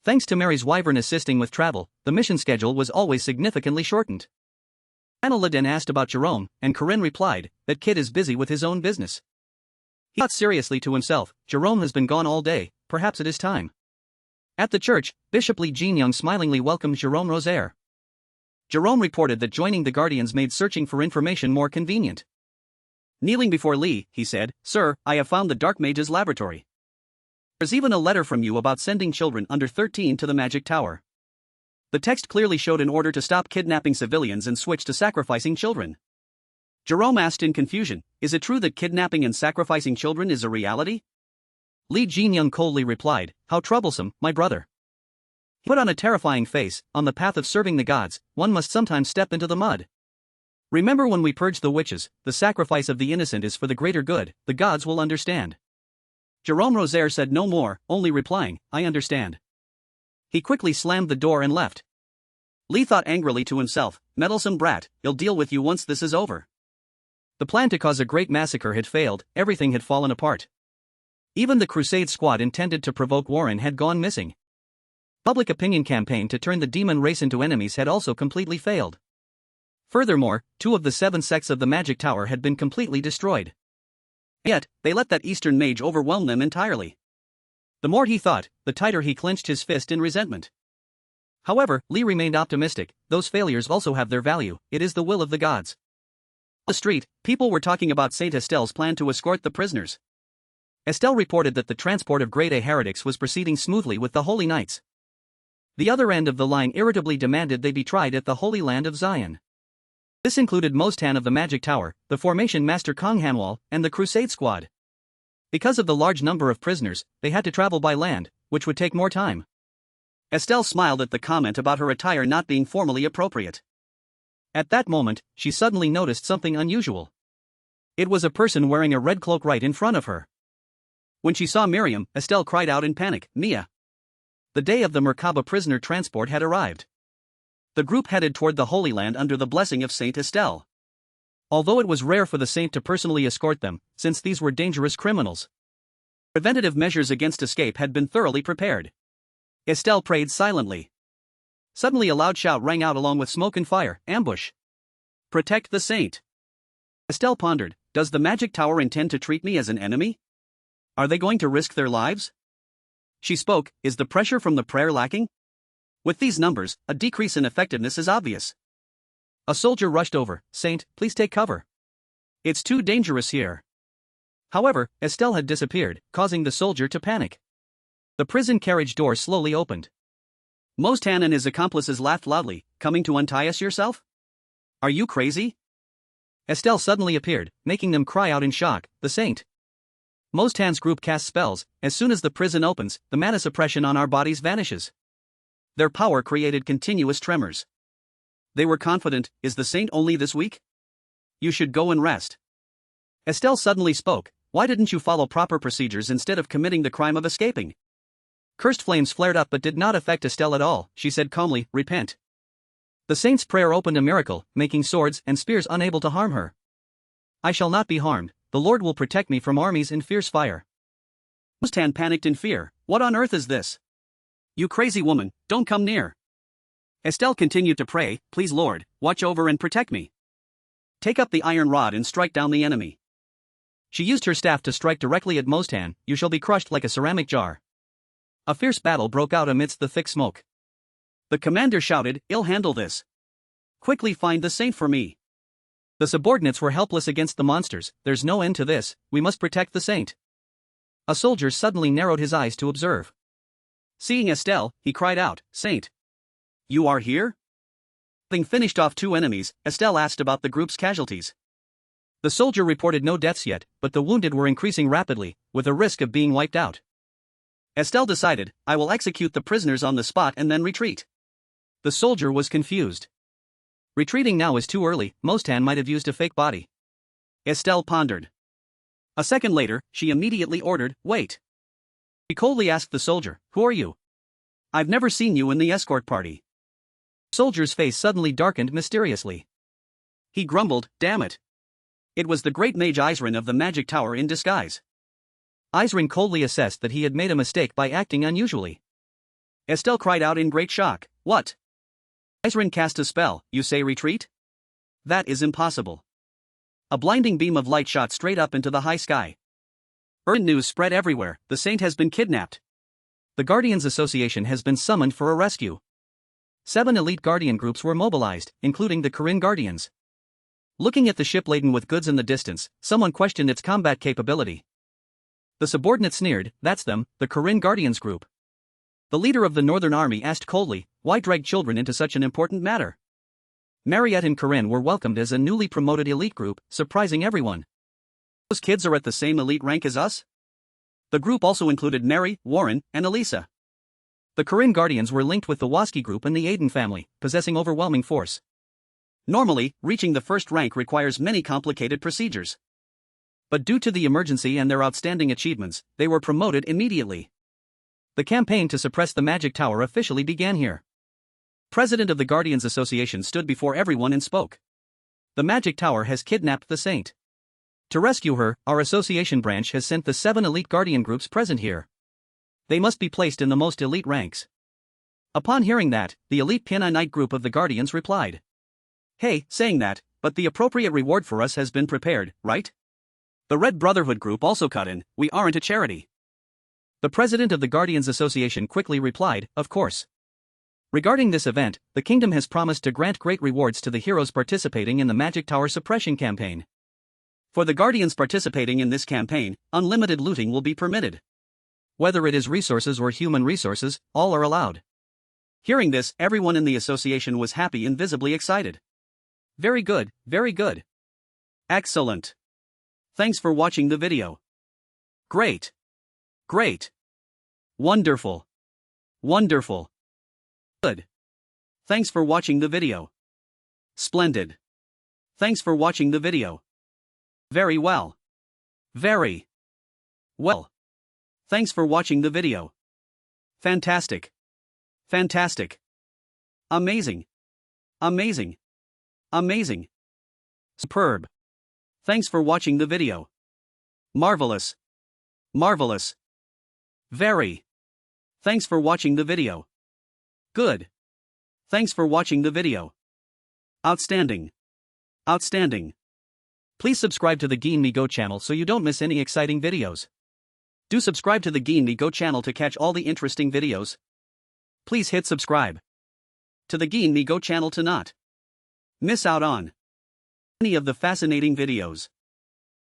Thanks to Mary's wyvern assisting with travel, the mission schedule was always significantly shortened. Annalyn asked about Jerome, and Corinne replied, "That kid is busy with his own business." He thought seriously to himself, "Jerome has been gone all day, perhaps it is time." At the church, Bishop Li Jinyoung smilingly welcomed Jerome Rosaire. Jerome reported that joining the Guardians made searching for information more convenient. Kneeling before Lee, he said, "Sir, I have found the Dark Mage's laboratory. There's even a letter from you about sending children under 13 to the Magic Tower." The text clearly showed an order to stop kidnapping civilians and switch to sacrificing children. Jerome asked in confusion, "Is it true that kidnapping and sacrificing children is a reality?" Lee Jin-young coldly replied, "How troublesome, my brother." He put on a terrifying face, "On the path of serving the gods, one must sometimes step into the mud. Remember when we purged the witches, the sacrifice of the innocent is for the greater good, the gods will understand." Jerome Rosaire said no more, only replying, "I understand." He quickly slammed the door and left. Lee thought angrily to himself, "Meddlesome brat, he'll deal with you once this is over." The plan to cause a great massacre had failed, everything had fallen apart. Even the Crusade squad intended to provoke Warren had gone missing. Public opinion campaign to turn the demon race into enemies had also completely failed. Furthermore, 2 of the 7 sects of the Magic Tower had been completely destroyed. Yet, they let that Eastern mage overwhelm them entirely. The more he thought, the tighter he clenched his fist in resentment. However, Lee remained optimistic, those failures also have their value, it is the will of the gods. On the street, people were talking about Saint Estelle's plan to escort the prisoners. Estelle reported that the transport of Grade A heretics was proceeding smoothly with the Holy Knights. The other end of the line irritably demanded they be tried at the Holy Land of Zion. This included Mostan of the Magic Tower, the Formation Master Kong Hanwal, and the Crusade Squad. Because of the large number of prisoners, they had to travel by land, which would take more time. Estelle smiled at the comment about her attire not being formally appropriate. At that moment, she suddenly noticed something unusual. It was a person wearing a red cloak right in front of her. When she saw Miriam, Estelle cried out in panic, "Mia!" The day of the Makaba prisoner transport had arrived. The group headed toward the Holy Land under the blessing of Saint Estelle. Although it was rare for the saint to personally escort them, since these were dangerous criminals, preventative measures against escape had been thoroughly prepared. Estelle prayed silently. Suddenly a loud shout rang out along with smoke and fire, "Ambush! Protect the saint!" Estelle pondered, "Does the Magic Tower intend to treat me as an enemy? Are they going to risk their lives?" She spoke, "Is the pressure from the prayer lacking? With these numbers, a decrease in effectiveness is obvious." A soldier rushed over, "Saint, please take cover. It's too dangerous here." However, Estelle had disappeared, causing the soldier to panic. The prison carriage door slowly opened. Mostan and his accomplices laughed loudly, "Coming to untie us yourself? Are you crazy?" Estelle suddenly appeared, making them cry out in shock, "The saint!" Mostan's group casts spells, as soon as the prison opens, the mana suppression on our bodies vanishes. Their power created continuous tremors. They were confident, "Is the saint only this weak? You should go and rest." Estelle suddenly spoke, "Why didn't you follow proper procedures instead of committing the crime of escaping?" Cursed flames flared up but did not affect Estelle at all. She said calmly, "Repent." The saint's prayer opened a miracle, making swords and spears unable to harm her. "I shall not be harmed, the Lord will protect me from armies in fierce fire." Mostan panicked in fear, "What on earth is this? You crazy woman, don't come near." Estelle continued to pray, "Please Lord, watch over and protect me. Take up the iron rod and strike down the enemy." She used her staff to strike directly at Mostan, "You shall be crushed like a ceramic jar." A fierce battle broke out amidst the thick smoke. The commander shouted, "I'll handle this. Quickly find the saint for me." The subordinates were helpless against the monsters, "There's no end to this, we must protect the saint." A soldier suddenly narrowed his eyes to observe. Seeing Estelle, he cried out, "Saint! You are here?" Having finished off 2 enemies, Estelle asked about the group's casualties. The soldier reported no deaths yet, but the wounded were increasing rapidly, with a risk of being wiped out. Estelle decided, "I will execute the prisoners on the spot and then retreat." The soldier was confused. Retreating now is too early, Mostan might have used a fake body. Estelle pondered. A second later, she immediately ordered, "Wait." She coldly asked the soldier, "Who are you? I've never seen you in the escort party." The soldier's face suddenly darkened mysteriously. He grumbled, "Damn it. It was the great mage Izrin of the Magic Tower in disguise." Izrin coldly assessed that he had made a mistake by acting unusually. Estelle cried out in great shock, "What? Izrin cast a spell, you say retreat? That is impossible." A blinding beam of light shot straight up into the high sky. Urgent news spread everywhere, the saint has been kidnapped. The Guardians Association has been summoned for a rescue. 7 elite guardian groups were mobilized, including the Corinne Guardians. Looking at the ship laden with goods in the distance, someone questioned its combat capability. The subordinate sneered, "That's them, the Corinne Guardians group." The leader of the Northern Army asked coldly, "Why drag children into such an important matter?" Marriott and Corinne were welcomed as a newly promoted elite group, surprising everyone. "Those kids are at the same elite rank as us?" The group also included Mary, Warren, and Alisa. The Corinne Guardians were linked with the Waski group and the Aiden family, possessing overwhelming force. Normally, reaching the first rank requires many complicated procedures. But due to the emergency and their outstanding achievements, they were promoted immediately. The campaign to suppress the Magic Tower officially began here. President of the Guardians Association stood before everyone and spoke. "The Magic Tower has kidnapped the Saint. To rescue her, our association branch has sent the 7 elite guardian groups present here. They must be placed in the most elite ranks." Upon hearing that, the elite Cana Knight group of the Guardians replied, "Hey, saying that, but the appropriate reward for us has been prepared, right?" The Red Brotherhood group also cut in, "We aren't a charity." The president of the Guardians Association quickly replied, "Of course. Regarding this event, the kingdom has promised to grant great rewards to the heroes participating in the Magic Tower suppression campaign. For the Guardians participating in this campaign, unlimited looting will be permitted. Whether it is resources or human resources, all are allowed." Hearing this, everyone in the association was happy and visibly excited. "Very good, very good. Excellent. Thanks for watching the video. Great. Great. Wonderful. Wonderful. Good. Thanks for watching the video. Splendid. Thanks for watching the video. Very well. Very well. Thanks for watching the video. Fantastic. Fantastic. Amazing. Amazing. Amazing. Superb. Thanks for watching the video. Marvelous. Marvelous. Very. Thanks for watching the video. Good. Thanks for watching the video. Outstanding. Outstanding. Please subscribe to the Gin Me Go channel so you don't miss any exciting videos. Do subscribe to the Gin Me Go channel to catch all the interesting videos. Please hit subscribe to the Gin Me Go channel to not miss out on any of the fascinating videos.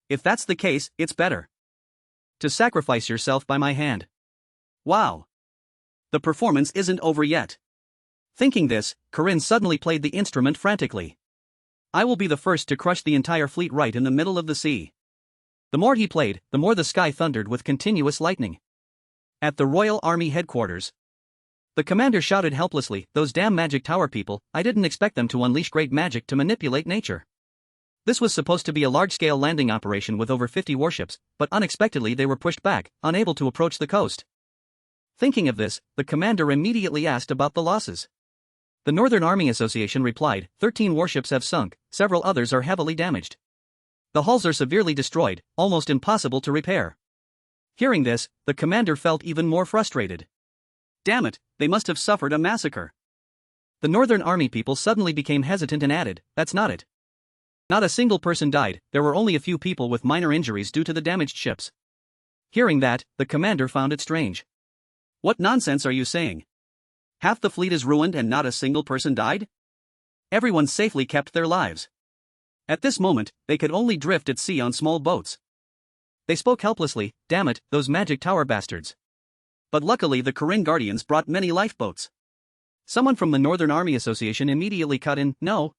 If that's the case, it's better to sacrifice yourself by my hand. Wow. The performance isn't over yet. Thinking this, Corinne suddenly played the instrument frantically. "I will be the first to crush the entire fleet right in the middle of the sea." The more he played, the more the sky thundered with continuous lightning. At the Royal Army headquarters, the commander shouted helplessly, "Those damn Magic Tower people, I didn't expect them to unleash great magic to manipulate nature." This was supposed to be a large-scale landing operation with over 50 warships, but unexpectedly they were pushed back, unable to approach the coast. Thinking of this, the commander immediately asked about the losses. The Northern Army Association replied, 13 warships have sunk, several others are heavily damaged. The hulls are severely destroyed, almost impossible to repair. Hearing this, the commander felt even more frustrated. Damn it, they must have suffered a massacre. The Northern Army people suddenly became hesitant and added, "That's not it. Not a single person died, there were only a few people with minor injuries due to the damaged ships." Hearing that, the commander found it strange. "What nonsense are you saying? Half the fleet is ruined and not a single person died? Everyone safely kept their lives. At this moment, they could only drift at sea on small boats." They spoke helplessly, "Damn it, those Magic Tower bastards." But luckily the Corinne Guardians brought many lifeboats. Someone from the Northern Army Association immediately cut in, "No.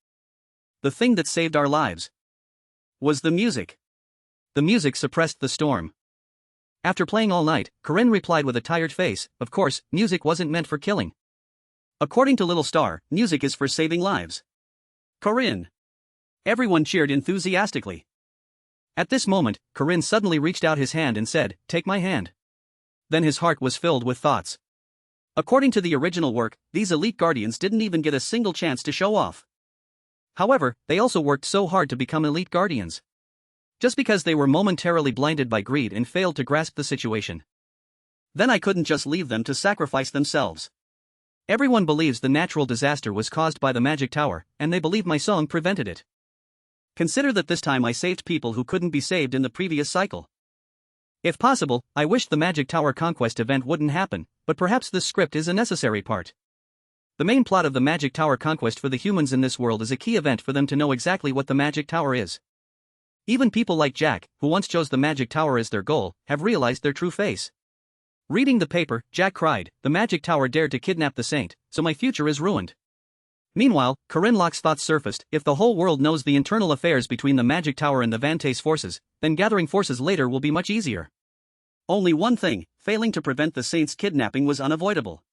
The thing that saved our lives was the music." The music suppressed the storm. After playing all night, Corinne replied with a tired face, "Of course, music wasn't meant for killing. According to Little Star, music is for saving lives." Corinne. Everyone cheered enthusiastically. At this moment, Corinne suddenly reached out his hand and said, "Take my hand." Then his heart was filled with thoughts. According to the original work, these elite guardians didn't even get a single chance to show off. However, they also worked so hard to become elite guardians. Just because they were momentarily blinded by greed and failed to grasp the situation. Then I couldn't just leave them to sacrifice themselves. Everyone believes the natural disaster was caused by the Magic Tower, and they believe my song prevented it. Consider that this time I saved people who couldn't be saved in the previous cycle. If possible, I wish the Magic Tower conquest event wouldn't happen, but perhaps this script is a necessary part. The main plot of the Magic Tower conquest for the humans in this world is a key event for them to know exactly what the Magic Tower is. Even people like Jack, who once chose the Magic Tower as their goal, have realized their true face. Reading the paper, Jack cried, "The Magic Tower dared to kidnap the saint, so my future is ruined." Meanwhile, Corinne Locke's thoughts surfaced: if the whole world knows the internal affairs between the Magic Tower and the Vantae's forces, then gathering forces later will be much easier. Only one thing, failing to prevent the saint's kidnapping was unavoidable.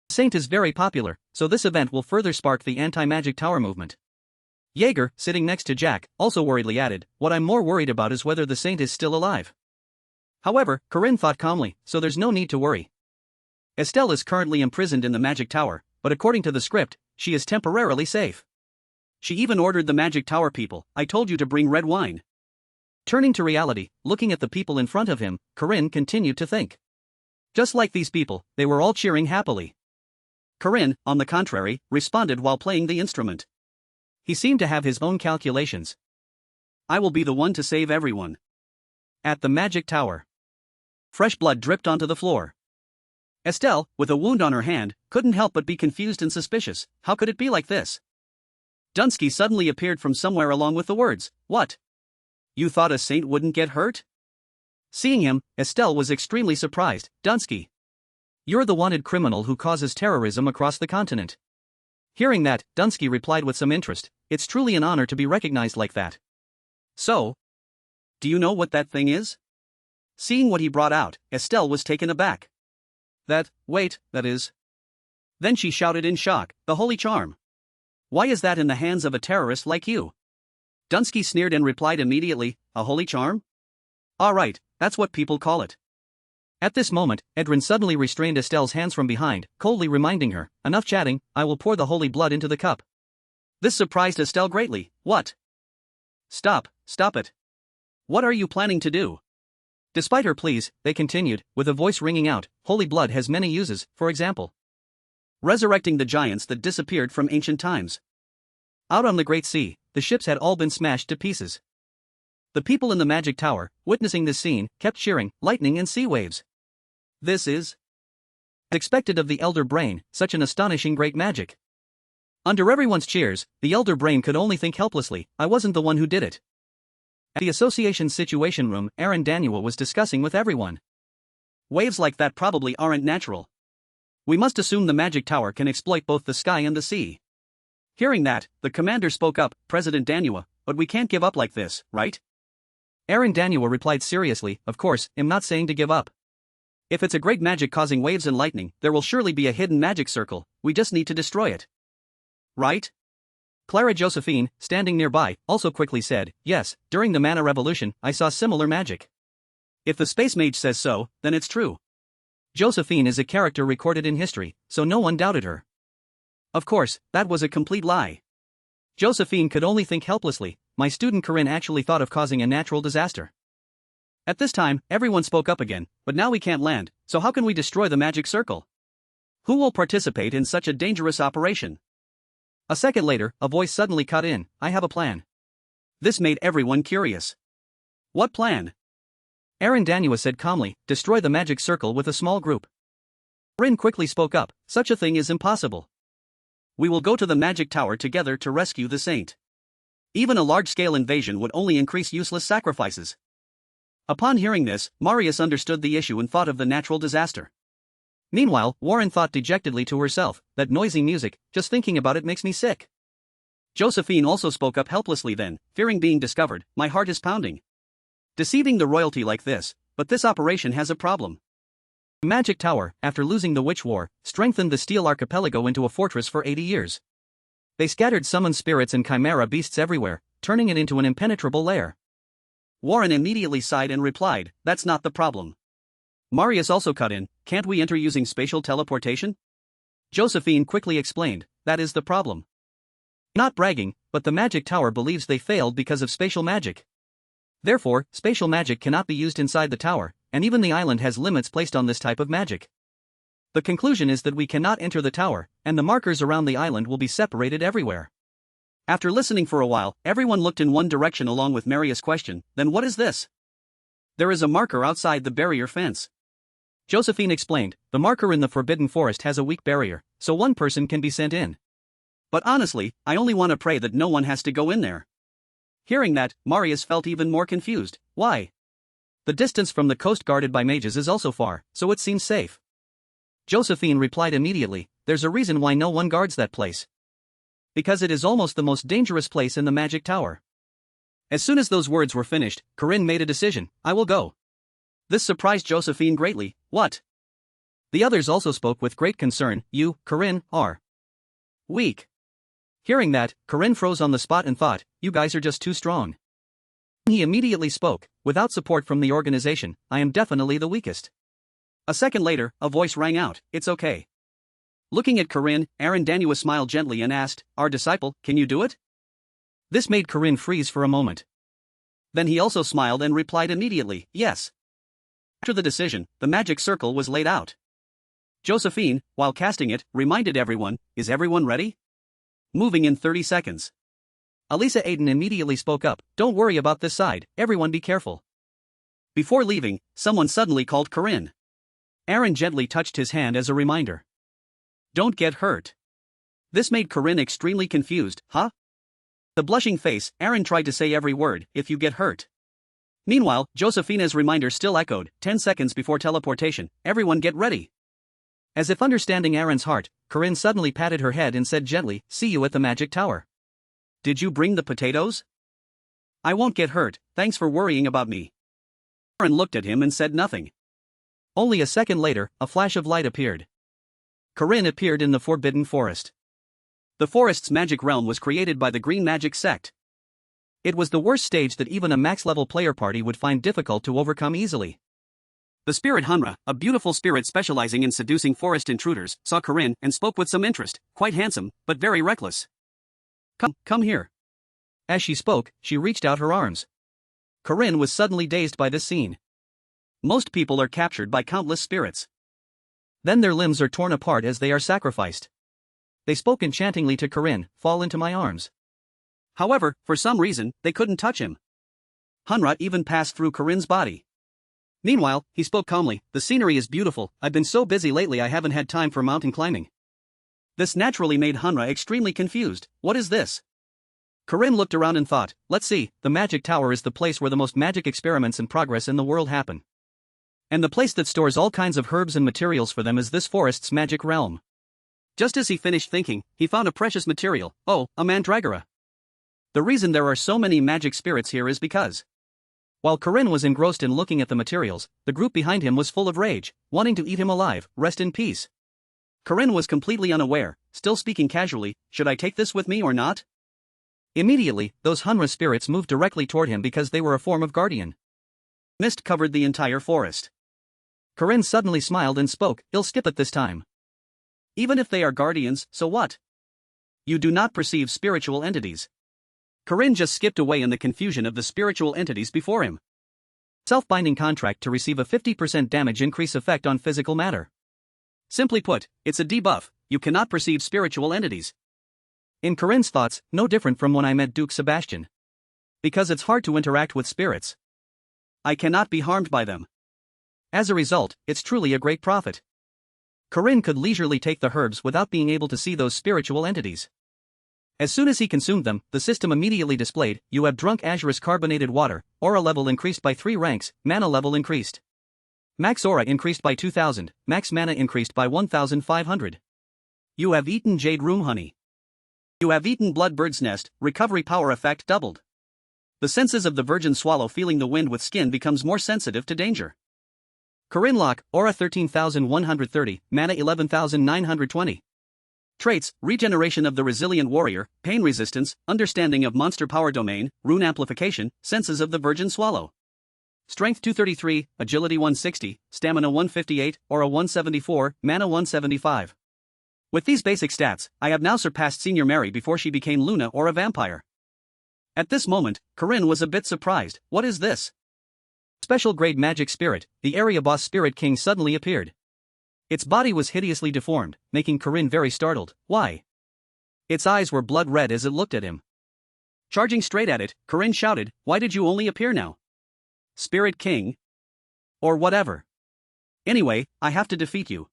The saint is very popular, so this event will further spark the anti-Magic Tower movement. Jaeger, sitting next to Jack, also worriedly added, "What I'm more worried about is whether the saint is still alive." However, Corinne thought calmly, so there's no need to worry. Estelle is currently imprisoned in the Magic Tower, but according to the script, she is temporarily safe. She even ordered the Magic Tower people, "I told you to bring red wine." Turning to reality, looking at the people in front of him, Corinne continued to think. Just like these people, they were all cheering happily. Corinne, on the contrary, responded while playing the instrument. He seemed to have his own calculations. "I will be the one to save everyone." At the Magic Tower, fresh blood dripped onto the floor. Estelle, with a wound on her hand, couldn't help but be confused and suspicious. How could it be like this? Dunsky suddenly appeared from somewhere along with the words, "What? You thought a saint wouldn't get hurt?" Seeing him, Estelle was extremely surprised. "Dunsky, you're the wanted criminal who causes terrorism across the continent." Hearing that, Dunsky replied with some interest, "It's truly an honor to be recognized like that." "So? Do you know what that thing is?" Seeing what he brought out, Estelle was taken aback. That is. Then she shouted in shock, "The holy charm. Why is that in the hands of a terrorist like you?" Dunsky sneered and replied immediately, "A holy charm? All right, that's what people call it." At this moment, Edrin suddenly restrained Estelle's hands from behind, coldly reminding her, "Enough chatting, I will pour the holy blood into the cup." This surprised Estelle greatly. "What? Stop it. What are you planning to do?" Despite her pleas, they continued, with a voice ringing out, "Holy blood has many uses, for example, resurrecting the giants that disappeared from ancient times." Out on the Great Sea, the ships had all been smashed to pieces. The people in the Magic Tower, witnessing this scene, kept cheering, lightning and sea waves. This is expected of the Elder Brain, such an astonishing great magic. Under everyone's cheers, the Elder Brain could only think helplessly, "I wasn't the one who did it." At the association's situation room, Aaron Daniel was discussing with everyone. "Waves like that probably aren't natural. We must assume the Magic Tower can exploit both the sky and the sea." Hearing that, the commander spoke up, "President Danua, but we can't give up like this, right?" Aaron Daniel replied seriously, "Of course, I'm not saying to give up. If it's a great magic causing waves and lightning, there will surely be a hidden magic circle, we just need to destroy it." "Right?" Clara Josephine, standing nearby, also quickly said, "Yes, during the Mana Revolution, I saw similar magic." "If the Space Mage says so, then it's true." Josephine is a character recorded in history, so no one doubted her. Of course, that was a complete lie. Josephine could only think helplessly. My student Corinne actually thought of causing a natural disaster. At this time, everyone spoke up again, "But now we can't land, so how can we destroy the magic circle? Who will participate in such a dangerous operation?" A second later, a voice suddenly cut in, "I have a plan." This made everyone curious. "What plan?" Aaron Danua said calmly, "Destroy the magic circle with a small group." Rin quickly spoke up, "Such a thing is impossible. We will go to the Magic Tower together to rescue the saint. Even a large-scale invasion would only increase useless sacrifices." Upon hearing this, Marius understood the issue and thought of the natural disaster. Meanwhile, Warren thought dejectedly to herself, "That noisy music, just thinking about it makes me sick." Josephine also spoke up helplessly then, fearing being discovered, "My heart is pounding. Deceiving the royalty like this, but this operation has a problem." The Magic Tower, after losing the Witch War, strengthened the Steel Archipelago into a fortress for 80 years. They scattered summoned spirits and chimera beasts everywhere, turning it into an impenetrable lair. Warren immediately sighed and replied, "That's not the problem." Marius also cut in, "Can't we enter using spatial teleportation?" Josephine quickly explained, "That is the problem." Not bragging, but the Magic Tower believes they failed because of spatial magic. Therefore, spatial magic cannot be used inside the tower, and even the island has limits placed on this type of magic. The conclusion is that we cannot enter the tower, and the markers around the island will be separated everywhere. After listening for a while, everyone looked in one direction along with Marius' question, "Then what is this?" "There is a marker outside the barrier fence." Josephine explained, the marker in the Forbidden Forest has a weak barrier, so one person can be sent in. But honestly, I only want to pray that no one has to go in there. Hearing that, Marius felt even more confused. Why? The distance from the coast guarded by mages is also far, so it seems safe. Josephine replied immediately, there's a reason why no one guards that place. Because it is almost the most dangerous place in the magic tower. As soon as those words were finished, Corinne made a decision, I will go. This surprised Josephine greatly. What? The others also spoke with great concern, you, Corinne, are weak. Hearing that, Corinne froze on the spot and thought, you guys are just too strong. He immediately spoke, without support from the organization, I am definitely the weakest. A second later, a voice rang out, it's okay. Looking at Corinne, Danua smiled gently and asked, our disciple, can you do it? This made Corinne freeze for a moment. Then he also smiled and replied immediately, yes. After the decision, the magic circle was laid out. Josephine, while casting it, reminded everyone, is everyone ready? Moving in 30 seconds. Alisa Aiden immediately spoke up, don't worry about this side, everyone be careful. Before leaving, someone suddenly called Corinne. Aaron gently touched his hand as a reminder. Don't get hurt. This made Corinne extremely confused, huh? The blushing face, Aaron tried to say every word, if you get hurt. Meanwhile, Josephina's reminder still echoed, 10 seconds before teleportation, everyone get ready. As if understanding Aaron's heart, Corinne suddenly patted her head and said gently, see you at the magic tower. Did you bring the potatoes? I won't get hurt, thanks for worrying about me. Aaron looked at him and said nothing. Only a second later, a flash of light appeared. Corinne appeared in the Forbidden Forest. The forest's magic realm was created by the Green Magic Sect. It was the worst stage that even a max-level player party would find difficult to overcome easily. The spirit Hanra, a beautiful spirit specializing in seducing forest intruders, saw Corinne and spoke with some interest, quite handsome, but very reckless. Come here. As she spoke, she reached out her arms. Corinne was suddenly dazed by this scene. Most people are captured by countless spirits. Then their limbs are torn apart as they are sacrificed. They spoke enchantingly to Corinne, fall into my arms. However, for some reason, they couldn't touch him. Hanra even passed through Corinne's body. Meanwhile, he spoke calmly, the scenery is beautiful, I've been so busy lately I haven't had time for mountain climbing. This naturally made Hanra extremely confused, what is this? Corinne looked around and thought, let's see, the magic tower is the place where the most magic experiments and progress in the world happen. And the place that stores all kinds of herbs and materials for them is this forest's magic realm. Just as he finished thinking, he found a precious material, oh, a mandragora. The reason there are so many magic spirits here is because. While Corinne was engrossed in looking at the materials, the group behind him was full of rage, wanting to eat him alive, rest in peace. Corinne was completely unaware, still speaking casually, should I take this with me or not? Immediately, those Hanra spirits moved directly toward him because they were a form of guardian. Mist covered the entire forest. Corinne suddenly smiled and spoke, I'll skip it this time. Even if they are guardians, so what? You do not perceive spiritual entities. Corinne just skipped away in the confusion of the spiritual entities before him. Self-binding contract to receive a 50% damage increase effect on physical matter. Simply put, it's a debuff, you cannot perceive spiritual entities. In Corinne's thoughts, no different from when I met Duke Sebastian. Because it's hard to interact with spirits. I cannot be harmed by them. As a result, it's truly a great profit. Corinne could leisurely take the herbs without being able to see those spiritual entities. As soon as he consumed them, the system immediately displayed, you have drunk azurous carbonated water, aura level increased by 3 ranks, mana level increased. Max aura increased by 2000, max mana increased by 1500. You have eaten jade room honey. You have eaten blood bird's nest, recovery power effect doubled. The senses of the virgin swallow feeling the wind with skin becomes more sensitive to danger. Corinne lock, aura 13,130, mana 11,920. Traits, regeneration of the resilient warrior, pain resistance, understanding of monster power domain, rune amplification, senses of the virgin swallow. Strength 233, agility 160, stamina 158, aura 174, mana 175. With these basic stats, I have now surpassed Senior Mary before she became Luna or a vampire. At this moment, Corinne was a bit surprised, what is this? Special grade magic spirit, the area boss Spirit King suddenly appeared. Its body was hideously deformed, making Corinne very startled. Why? Its eyes were blood red as it looked at him. Charging straight at it, Corinne shouted, why did you only appear now? Spirit King? Or whatever. Anyway, I have to defeat you.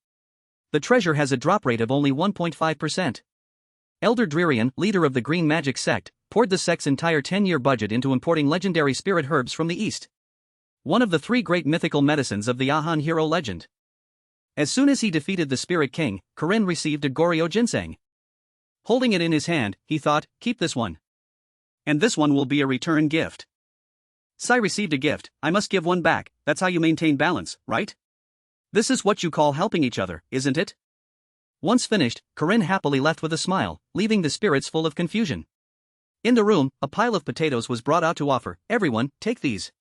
The treasure has a drop rate of only 1.5%. Elder Dririan, leader of the Green Magic sect, poured the sect's entire 10-year budget into importing legendary spirit herbs from the east. One of the 3 great mythical medicines of the Ahan hero legend. As soon as he defeated the Spirit King, Corinne received a Goryo ginseng. Holding it in his hand, he thought, keep this one. And this one will be a return gift. Sai received a gift, I must give one back, that's how you maintain balance, right? This is what you call helping each other, isn't it? Once finished, Corinne happily left with a smile, leaving the spirits full of confusion. In the room, a pile of potatoes was brought out to offer, everyone, take these.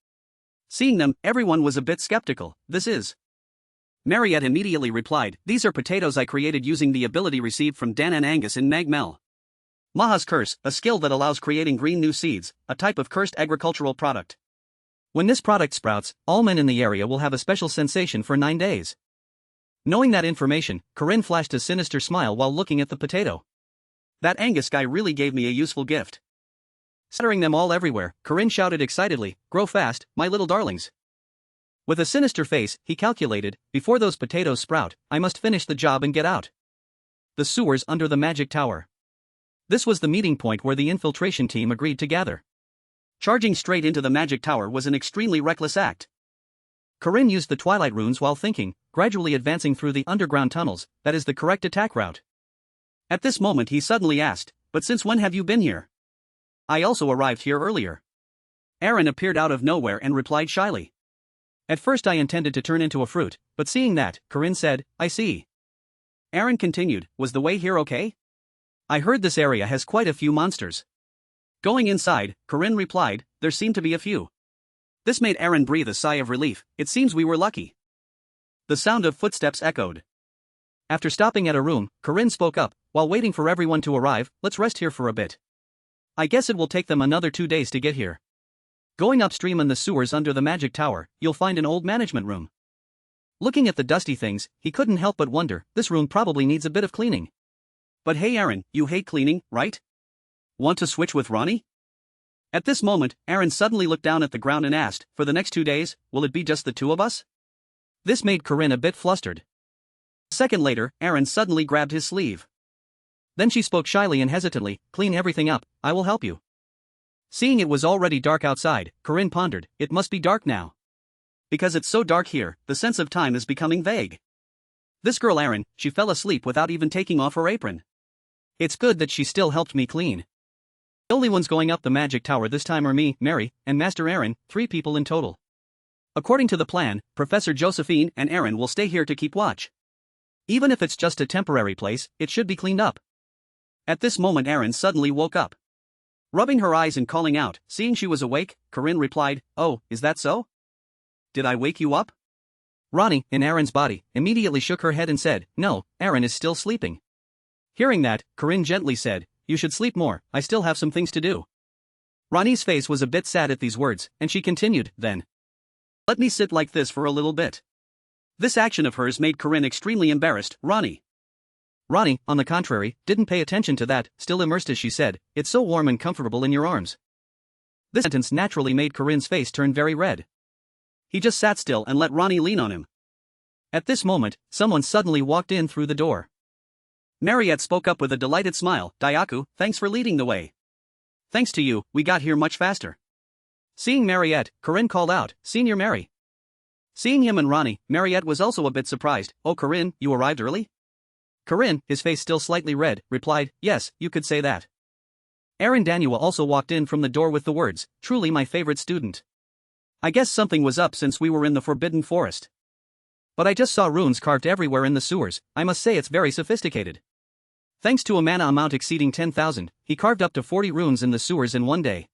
Seeing them, everyone was a bit skeptical, this is. Marriott immediately replied, these are potatoes I created using the ability received from Dan and Angus in Magmel. Maha's Curse, a skill that allows creating green new seeds, a type of cursed agricultural product. When this product sprouts, all men in the area will have a special sensation for 9 days. Knowing that information, Corinne flashed a sinister smile while looking at the potato. That Angus guy really gave me a useful gift. Scattering them all everywhere, Corinne shouted excitedly, grow fast, my little darlings. With a sinister face, he calculated, before those potatoes sprout, I must finish the job and get out. The sewers under the magic tower. This was the meeting point where the infiltration team agreed to gather. Charging straight into the magic tower was an extremely reckless act. Corinne used the twilight runes while thinking, gradually advancing through the underground tunnels, that is the correct attack route. At this moment he suddenly asked, but since when have you been here? I also arrived here earlier. Aaron appeared out of nowhere and replied shyly. At first I intended to turn into a fruit, but seeing that, Corinne said, I see. Aaron continued, was the way here okay? I heard this area has quite a few monsters. Going inside, Corinne replied, there seem to be a few. This made Aaron breathe a sigh of relief, it seems we were lucky. The sound of footsteps echoed. After stopping at a room, Corinne spoke up, while waiting for everyone to arrive, let's rest here for a bit. I guess it will take them another 2 days to get here. Going upstream in the sewers under the magic tower, you'll find an old management room. Looking at the dusty things, he couldn't help but wonder, this room probably needs a bit of cleaning. But hey Aaron, you hate cleaning, right? Want to switch with Ronnie? At this moment, Aaron suddenly looked down at the ground and asked, for the next 2 days, will it be just the 2 of us? This made Corinne a bit flustered. A second later, Aaron suddenly grabbed his sleeve. Then she spoke shyly and hesitantly, clean everything up, I will help you. Seeing it was already dark outside, Corinne pondered, it must be dark now. Because it's so dark here, the sense of time is becoming vague. This girl Aaron, she fell asleep without even taking off her apron. It's good that she still helped me clean. The only ones going up the magic tower this time are me, Mary, and Master Aaron, 3 people in total. According to the plan, Professor Josephine and Aaron will stay here to keep watch. Even if it's just a temporary place, it should be cleaned up. At this moment Aaron suddenly woke up. Rubbing her eyes and calling out, seeing she was awake, Corinne replied, oh, is that so? Did I wake you up? Ronnie, in Aaron's body, immediately shook her head and said, no, Aaron is still sleeping. Hearing that, Corinne gently said, you should sleep more, I still have some things to do. Ronnie's face was a bit sad at these words, and she continued, then. Let me sit like this for a little bit. This action of hers made Corinne extremely embarrassed, Ronnie. Ronnie, on the contrary, didn't pay attention to that, still immersed as she said, it's so warm and comfortable in your arms. This sentence naturally made Corinne's face turn very red. He just sat still and let Ronnie lean on him. At this moment, someone suddenly walked in through the door. Marriott spoke up with a delighted smile, Daiaku, thanks for leading the way. Thanks to you, we got here much faster. Seeing Marriott, Corinne called out, Senior Mary. Seeing him and Ronnie, Marriott was also a bit surprised, oh Corinne, you arrived early? Corinne, his face still slightly red, replied, yes, you could say that. Aaron Danua also walked in from the door with the words, truly my favorite student. I guess something was up since we were in the Forbidden Forest. But I just saw runes carved everywhere in the sewers, I must say it's very sophisticated. Thanks to a mana amount exceeding 10,000, he carved up to 40 runes in the sewers in one day.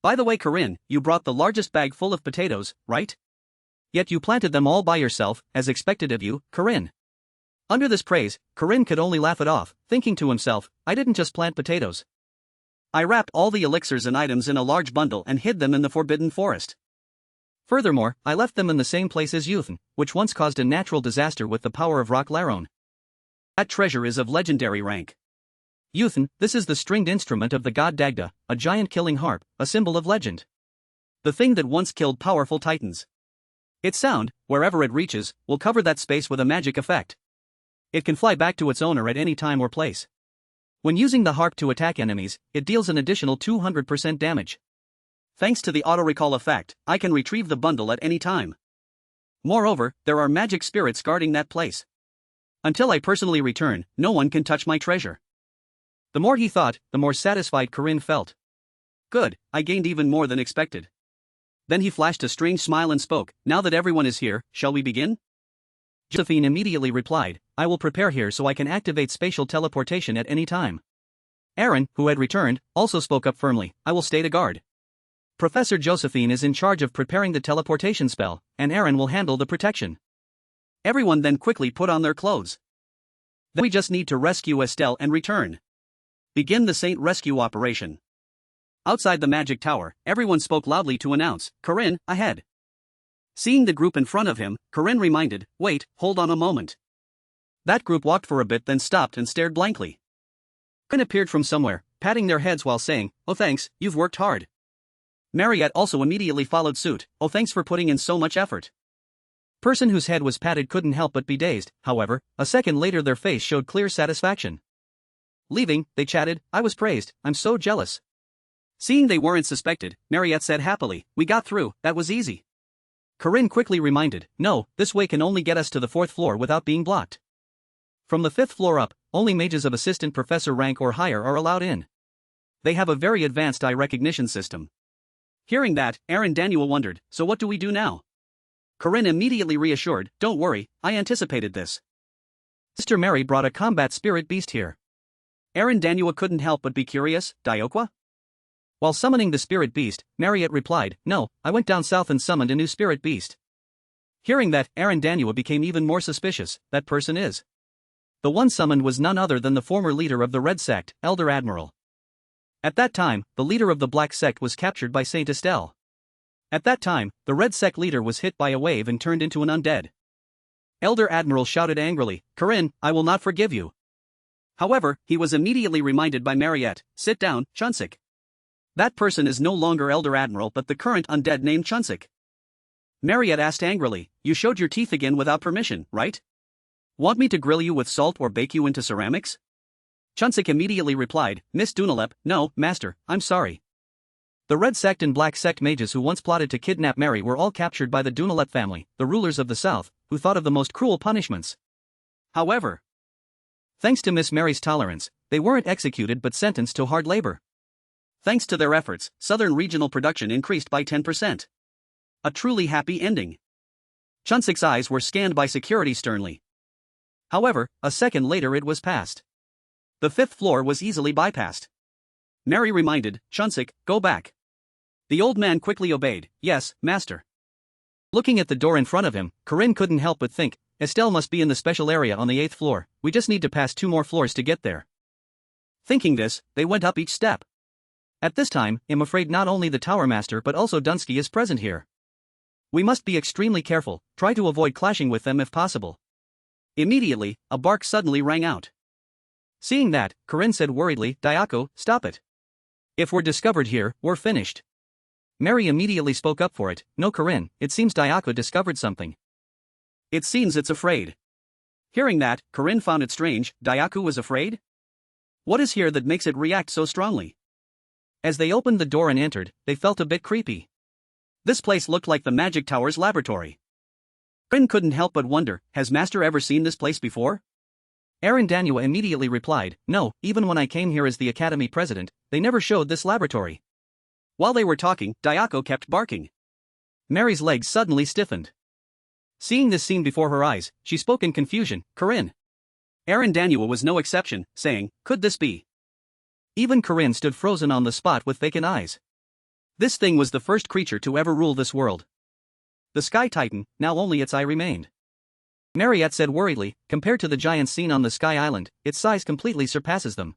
By the way Corinne, you brought the largest bag full of potatoes, right? Yet you planted them all by yourself, as expected of you, Corinne. Under this praise, Corinne could only laugh it off, thinking to himself, I didn't just plant potatoes. I wrapped all the elixirs and items in a large bundle and hid them in the Forbidden Forest. Furthermore, I left them in the same place as Yuthan, which once caused a natural disaster with the power of Rock Laron. That treasure is of legendary rank. Yuthan, this is the stringed instrument of the god Dagda, a giant killing harp, a symbol of legend. The thing that once killed powerful titans. Its sound, wherever it reaches, will cover that space with a magic effect. It can fly back to its owner at any time or place. When using the harp to attack enemies, it deals an additional 200% damage. Thanks to the auto-recall effect, I can retrieve the bundle at any time. Moreover, there are magic spirits guarding that place. Until I personally return, no one can touch my treasure. The more he thought, the more satisfied Corinne felt. Good, I gained even more than expected. Then he flashed a strange smile and spoke, now that everyone is here, shall we begin? Josephine immediately replied, I will prepare here so I can activate spatial teleportation at any time. Aaron, who had returned, also spoke up firmly, I will stay to guard. Professor Josephine is in charge of preparing the teleportation spell, and Aaron will handle the protection. Everyone then quickly put on their clothes. Then we just need to rescue Estelle and return. Begin the Saint Rescue operation. Outside the magic tower, everyone spoke loudly to announce, Corinne, ahead. Seeing the group in front of him, Corinne reminded, wait, hold on a moment. That group walked for a bit then stopped and stared blankly. Corinne appeared from somewhere, patting their heads while saying, oh thanks, you've worked hard. Marriott also immediately followed suit, oh thanks for putting in so much effort. Person whose head was patted couldn't help but be dazed, however, a second later their face showed clear satisfaction. Leaving, they chatted, I was praised, I'm so jealous. Seeing they weren't suspected, Marriott said happily, we got through, that was easy. Corinne quickly reminded, no, this way can only get us to the 4th floor without being blocked. From the 5th floor up, only mages of assistant professor rank or higher are allowed in. They have a very advanced eye recognition system. Hearing that, Aaron Daniel wondered, so what do we do now? Corinne immediately reassured, don't worry, I anticipated this. Sister Mary brought a combat spirit beast here. Aaron Daniel couldn't help but be curious, Diokwa? While summoning the spirit beast, Marriott replied, no, I went down south and summoned a new spirit beast. Hearing that, Aaron Daniel became even more suspicious, that person is. The one summoned was none other than the former leader of the Red Sect, Elder Admiral. At that time, the leader of the Black Sect was captured by Saint Estelle. At that time, the Red Sect leader was hit by a wave and turned into an undead. Elder Admiral shouted angrily, Corinne, I will not forgive you. However, he was immediately reminded by Marriott, sit down, Chunsik. That person is no longer Elder Admiral but the current undead named Chunsik. Marriott asked angrily, you showed your teeth again without permission, right? Want me to grill you with salt or bake you into ceramics? Chunsik immediately replied, Miss Dunalep, no, master, I'm sorry. The Red Sect and Black Sect mages who once plotted to kidnap Mary were all captured by the Dunalep family, the rulers of the South, who thought of the most cruel punishments. However, thanks to Miss Mary's tolerance, they weren't executed but sentenced to hard labor. Thanks to their efforts, Southern regional production increased by 10%. A truly happy ending. Chunsik's eyes were scanned by security sternly. However, a second later it was passed. The 5th floor was easily bypassed. Mary reminded, Chunsik, go back. The old man quickly obeyed, yes, master. Looking at the door in front of him, Corinne couldn't help but think, Estelle must be in the special area on the 8th floor, we just need to pass 2 more floors to get there. Thinking this, they went up each step. At this time, I'm afraid not only the Tower Master but also Dunsky is present here. We must be extremely careful, try to avoid clashing with them if possible. Immediately, a bark suddenly rang out. Seeing that, Corinne said worriedly, Diako, stop it. If we're discovered here, we're finished. Mary immediately spoke up for it, no Corinne, it seems Diako discovered something. It seems it's afraid. Hearing that, Corinne found it strange, Diako was afraid? What is here that makes it react so strongly? As they opened the door and entered, they felt a bit creepy. This place looked like the Magic Tower's laboratory. Corinne couldn't help but wonder, has Master ever seen this place before? Aaron Danua immediately replied, no, even when I came here as the Academy president, they never showed this laboratory. While they were talking, Diako kept barking. Mary's legs suddenly stiffened. Seeing this scene before her eyes, she spoke in confusion, Corinne. Aaron Danua was no exception, saying, could this be? Even Corinne stood frozen on the spot with vacant eyes. This thing was the first creature to ever rule this world. The Sky Titan, now only its eye remained. Marriott said worriedly, compared to the giants seen on the Sky Island, its size completely surpasses them.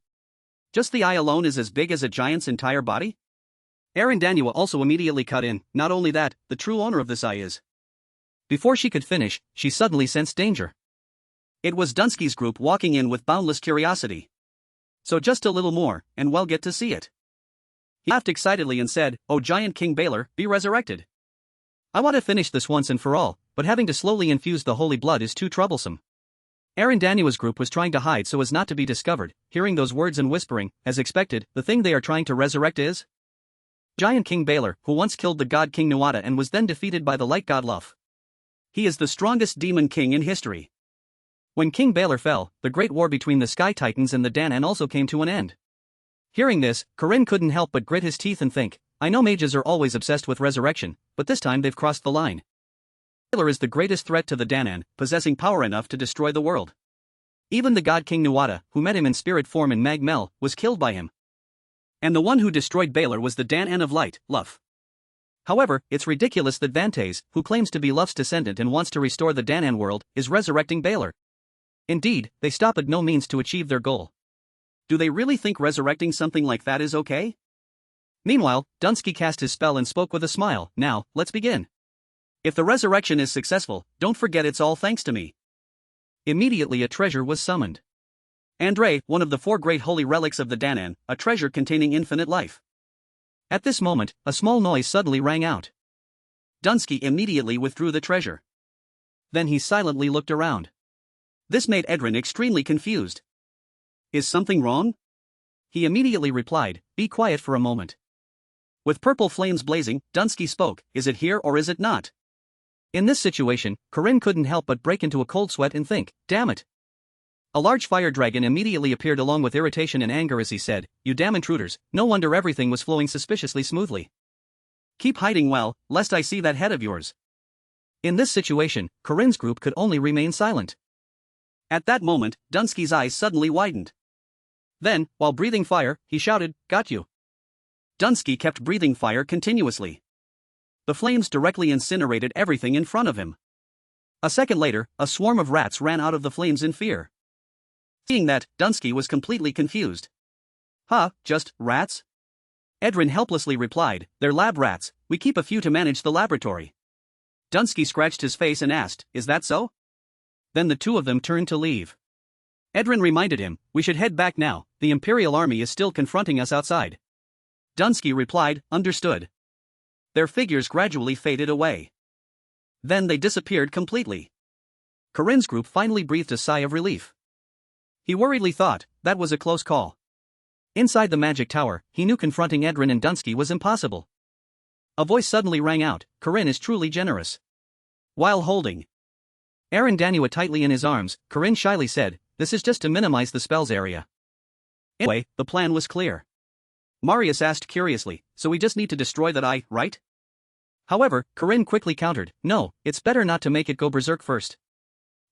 Just the eye alone is as big as a giant's entire body? Aaron Danua also immediately cut in, not only that, the true owner of this eye is. Before she could finish, she suddenly sensed danger. It was Dunsky's group walking in with boundless curiosity. So just a little more, and we'll get to see it. He laughed excitedly and said, oh giant King Baylor, be resurrected. I want to finish this once and for all, but having to slowly infuse the holy blood is too troublesome. Arandanua's group was trying to hide so as not to be discovered, hearing those words and whispering, as expected, the thing they are trying to resurrect is Giant King Baylor, who once killed the god King Nuada and was then defeated by the light god Luff. He is the strongest demon king in history. When King Baylor fell, the great war between the Sky Titans and the Danan also came to an end. Hearing this, Corinne couldn't help but grit his teeth and think, I know mages are always obsessed with resurrection, but this time they've crossed the line. Baylor is the greatest threat to the Danan, possessing power enough to destroy the world. Even the god King Nuada, who met him in spirit form in Mag Mel, was killed by him. And the one who destroyed Baylor was the Danan of Light, Luff. However, it's ridiculous that Vantes, who claims to be Luff's descendant and wants to restore the Danan world, is resurrecting Baylor. Indeed, they stop at no means to achieve their goal. Do they really think resurrecting something like that is okay? Meanwhile, Dunsky cast his spell and spoke with a smile. Now, let's begin. If the resurrection is successful, don't forget it's all thanks to me. Immediately a treasure was summoned. Andre, one of the 4 great holy relics of the Danan, a treasure containing infinite life. At this moment, a small noise suddenly rang out. Dunsky immediately withdrew the treasure. Then he silently looked around. This made Edrin extremely confused. Is something wrong? He immediately replied, be quiet for a moment. With purple flames blazing, Dunsky spoke, is it here or is it not? In this situation, Corinne couldn't help but break into a cold sweat and think, damn it. A large fire dragon immediately appeared along with irritation and anger as he said, you damn intruders, no wonder everything was flowing suspiciously smoothly. Keep hiding well, lest I see that head of yours. In this situation, Corinne's group could only remain silent. At that moment, Dunsky's eyes suddenly widened. Then, while breathing fire, he shouted, got you. Dunsky kept breathing fire continuously. The flames directly incinerated everything in front of him. A second later, a swarm of rats ran out of the flames in fear. Seeing that, Dunsky was completely confused. Huh, just rats? Edrin helplessly replied, they're lab rats, we keep a few to manage the laboratory. Dunsky scratched his face and asked, is that so? Then the two of them turned to leave. Edrin reminded him, we should head back now, the Imperial Army is still confronting us outside. Dunsky replied, understood. Their figures gradually faded away. Then they disappeared completely. Corinne's group finally breathed a sigh of relief. He worriedly thought, that was a close call. Inside the magic tower, he knew confronting Edrin and Dunsky was impossible. A voice suddenly rang out, Corinne is truly generous. While holding Arandanua tightly in his arms, Corinne shyly said, this is just to minimize the spell's area. Anyway, the plan was clear. Marius asked curiously, so we just need to destroy that eye, right? However, Corinne quickly countered, no, it's better not to make it go berserk first.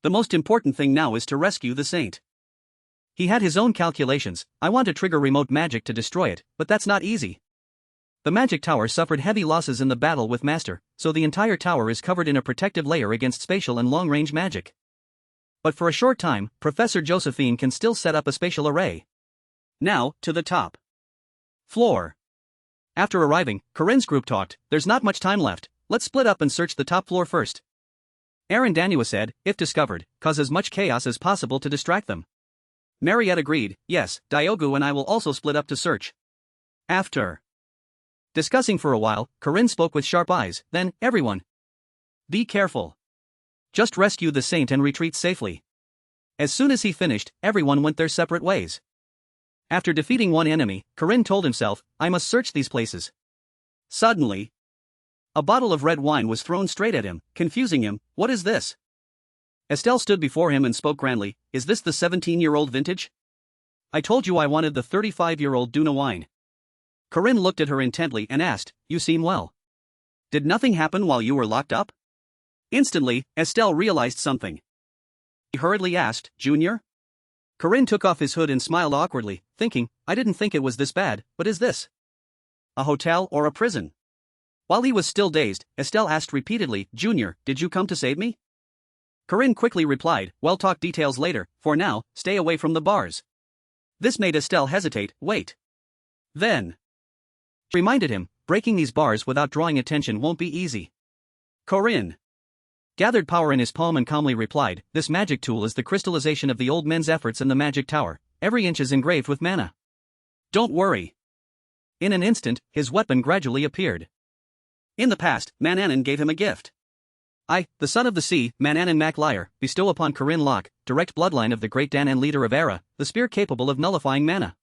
The most important thing now is to rescue the saint. He had his own calculations, I want to trigger remote magic to destroy it, but that's not easy. The magic tower suffered heavy losses in the battle with Master, so the entire tower is covered in a protective layer against spatial and long-range magic. But for a short time, Professor Josephine can still set up a spatial array. Now, to the top floor. After arriving, Corinne's group talked, there's not much time left, let's split up and search the top floor first. Arandanua said, if discovered, cause as much chaos as possible to distract them. Marriott agreed, yes, Diogo and I will also split up to search. After discussing for a while, Corinne spoke with sharp eyes, then, everyone. Be careful. Just rescue the saint and retreat safely. As soon as he finished, everyone went their separate ways. After defeating one enemy, Corinne told himself, I must search these places. Suddenly, a bottle of red wine was thrown straight at him, confusing him, what is this? Estelle stood before him and spoke grandly, is this the 17-year-old vintage? I told you I wanted the 35-year-old Duna wine. Corinne looked at her intently and asked, you seem well. Did nothing happen while you were locked up? Instantly, Estelle realized something. He hurriedly asked, Junior? Corinne took off his hood and smiled awkwardly, thinking, I didn't think it was this bad, but is this a hotel or a prison? While he was still dazed, Estelle asked repeatedly, Junior, did you come to save me? Corinne quickly replied, we'll talk details later, for now, stay away from the bars. This made Estelle hesitate, wait. Then she reminded him, breaking these bars without drawing attention won't be easy. Corinne gathered power in his palm and calmly replied, this magic tool is the crystallization of the old men's efforts in the magic tower, every inch is engraved with mana. Don't worry. In an instant, his weapon gradually appeared. In the past, Manannan gave him a gift. I, the son of the sea, Manannan Mac Liar, bestow upon Corinne Locke, direct bloodline of the great Dan and leader of Era, the spear capable of nullifying mana.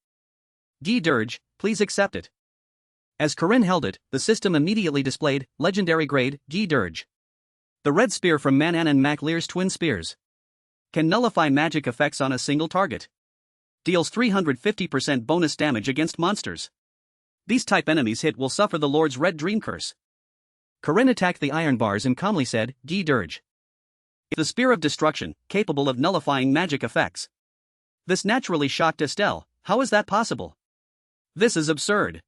Guy Dirge, please accept it. As Corinne held it, the system immediately displayed, legendary grade, Guy Dirge. The red spear from Manannan Mac Liar's twin spears. Can nullify magic effects on a single target. Deals 350% bonus damage against monsters. These type enemies hit will suffer the Lord's red dream curse. Corinne attacked the iron bars and calmly said, Guy Dirge. The spear of destruction, capable of nullifying magic effects. This naturally shocked Estelle. How is that possible? This is absurd.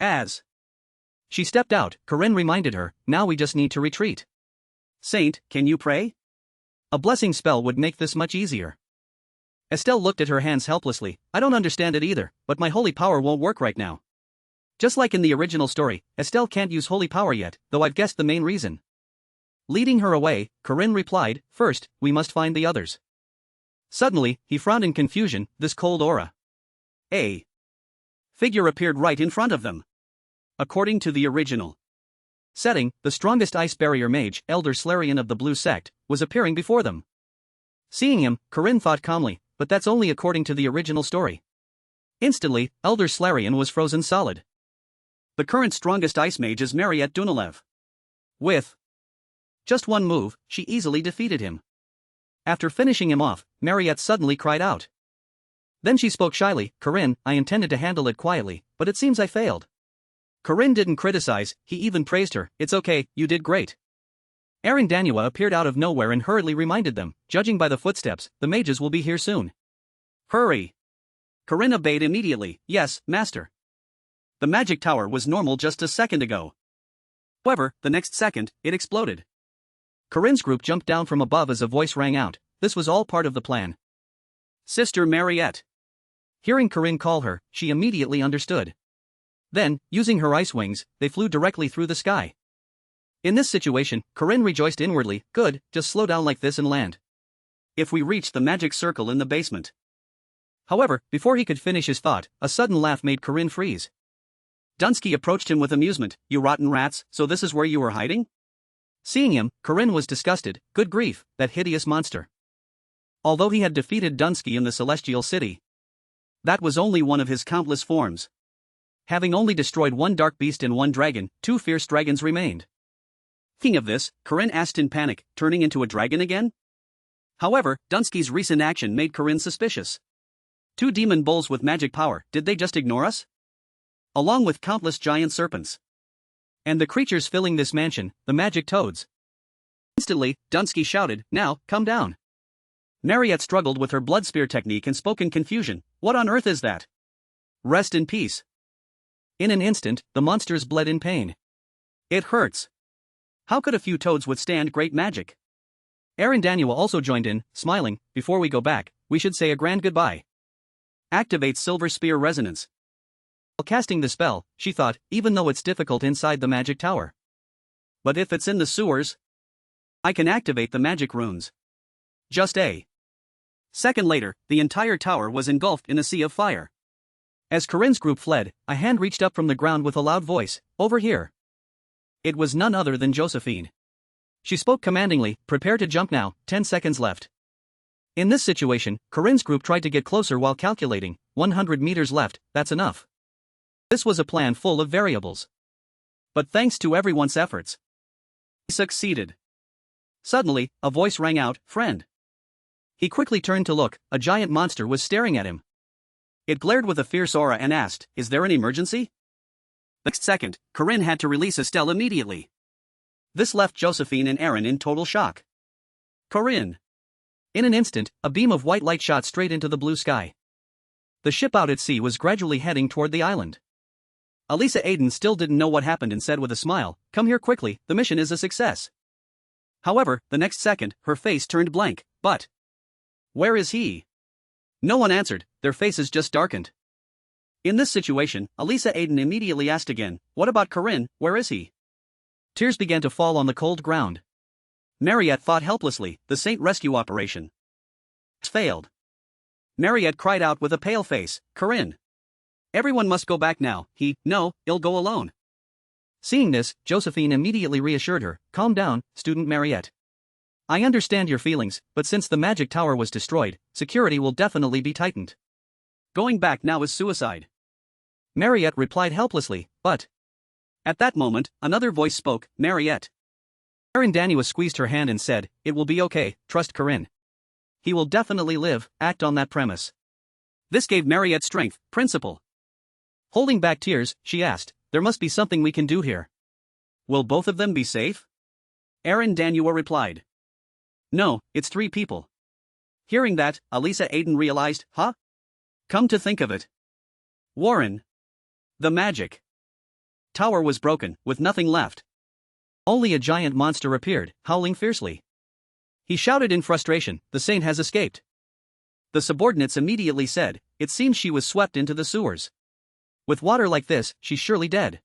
As she stepped out, Corinne reminded her, now we just need to retreat. Saint, can you pray? A blessing spell would make this much easier. Estelle looked at her hands helplessly. I don't understand it either, but my holy power won't work right now. Just like in the original story, Estelle can't use holy power yet, though I've guessed the main reason. Leading her away, Corinne replied, first, we must find the others. Suddenly, he frowned in confusion, this cold aura. A figure appeared right in front of them. According to the original setting, the strongest ice barrier mage, Elder Slarian of the Blue Sect, was appearing before them. Seeing him, Corinne thought calmly, but that's only according to the original story. Instantly, Elder Slarian was frozen solid. The current strongest ice mage is Marriott Dunalev. With just one move, she easily defeated him. After finishing him off, Marriott suddenly cried out. Then she spoke shyly, Corinne, I intended to handle it quietly, but it seems I failed. Corinne didn't criticize, he even praised her, it's okay, you did great. Aaron Danua appeared out of nowhere and hurriedly reminded them, judging by the footsteps, the mages will be here soon. Hurry. Corinne obeyed immediately, yes, master. The magic tower was normal just a second ago. However, the next second, it exploded. Corinne's group jumped down from above as a voice rang out, this was all part of the plan. Sister Mariette. Hearing Corinne call her, she immediately understood. Then, using her ice wings, they flew directly through the sky. In this situation, Corinne rejoiced inwardly, good, just slow down like this and land. If we reach the magic circle in the basement. However, before he could finish his thought, a sudden laugh made Corinne freeze. Dunsky approached him with amusement, you rotten rats, so this is where you were hiding? Seeing him, Corinne was disgusted, good grief, that hideous monster. Although he had defeated Dunsky in the Celestial City, that was only one of his countless forms. Having only destroyed one dark beast and one dragon, 2 fierce dragons remained. Thinking of this, Corinne asked in panic, turning into a dragon again? However, Dunsky's recent action made Corinne suspicious. 2 demon bulls with magic power, did they just ignore us? Along with countless giant serpents. And the creatures filling this mansion, the magic toads. Instantly, Dunsky shouted, now, come down. Marriott struggled with her blood spear technique and spoke in confusion, what on earth is that? Rest in peace. In an instant, the monsters bled in pain. It hurts. How could a few toads withstand great magic? Aaron Danua also joined in, smiling, before we go back, we should say a grand goodbye. Activate Silver Spear Resonance. While casting the spell, she thought, even though it's difficult inside the magic tower. But if it's in the sewers, I can activate the magic runes. Just a second later, the entire tower was engulfed in a sea of fire. As Corinne's group fled, a hand reached up from the ground with a loud voice, over here. It was none other than Josephine. She spoke commandingly, prepare to jump now, 10 seconds left. In this situation, Corinne's group tried to get closer while calculating, 100 meters left, that's enough. This was a plan full of variables. But thanks to everyone's efforts, he succeeded. Suddenly, a voice rang out, friend. He quickly turned to look, a giant monster was staring at him. It glared with a fierce aura and asked, is there an emergency? Next second, Corinne had to release Estelle immediately. This left Josephine and Aaron in total shock. Corinne. In an instant, a beam of white light shot straight into the blue sky. The ship out at sea was gradually heading toward the island. Alisa Aiden still didn't know what happened and said with a smile, come here quickly, the mission is a success. However, the next second, her face turned blank, but where is he? No one answered, their faces just darkened. In this situation, Alisa Aiden immediately asked again, what about Corinne, where is he? Tears began to fall on the cold ground. Marriott fought helplessly, the Saint rescue operation failed. Marriott cried out with a pale face, Corinne. Everyone must go back now, no, he'll go alone. Seeing this, Josephine immediately reassured her, calm down, student Marriott. I understand your feelings, but since the magic tower was destroyed, security will definitely be tightened. Going back now is suicide. Marriott replied helplessly, but... At that moment, another voice spoke, Marriott. Danua squeezed her hand and said, it will be okay, trust Corinne. He will definitely live, act on that premise. This gave Marriott strength, principle. Holding back tears, she asked, there must be something we can do here. Will both of them be safe? Danua replied. No, it's 3 people. Hearing that, Alisa Aiden realized, huh? Come to think of it. Warren. The magic tower was broken, with nothing left. Only a giant monster appeared, howling fiercely. He shouted in frustration, the saint has escaped. The subordinates immediately said, it seems she was swept into the sewers. With water like this, she's surely dead.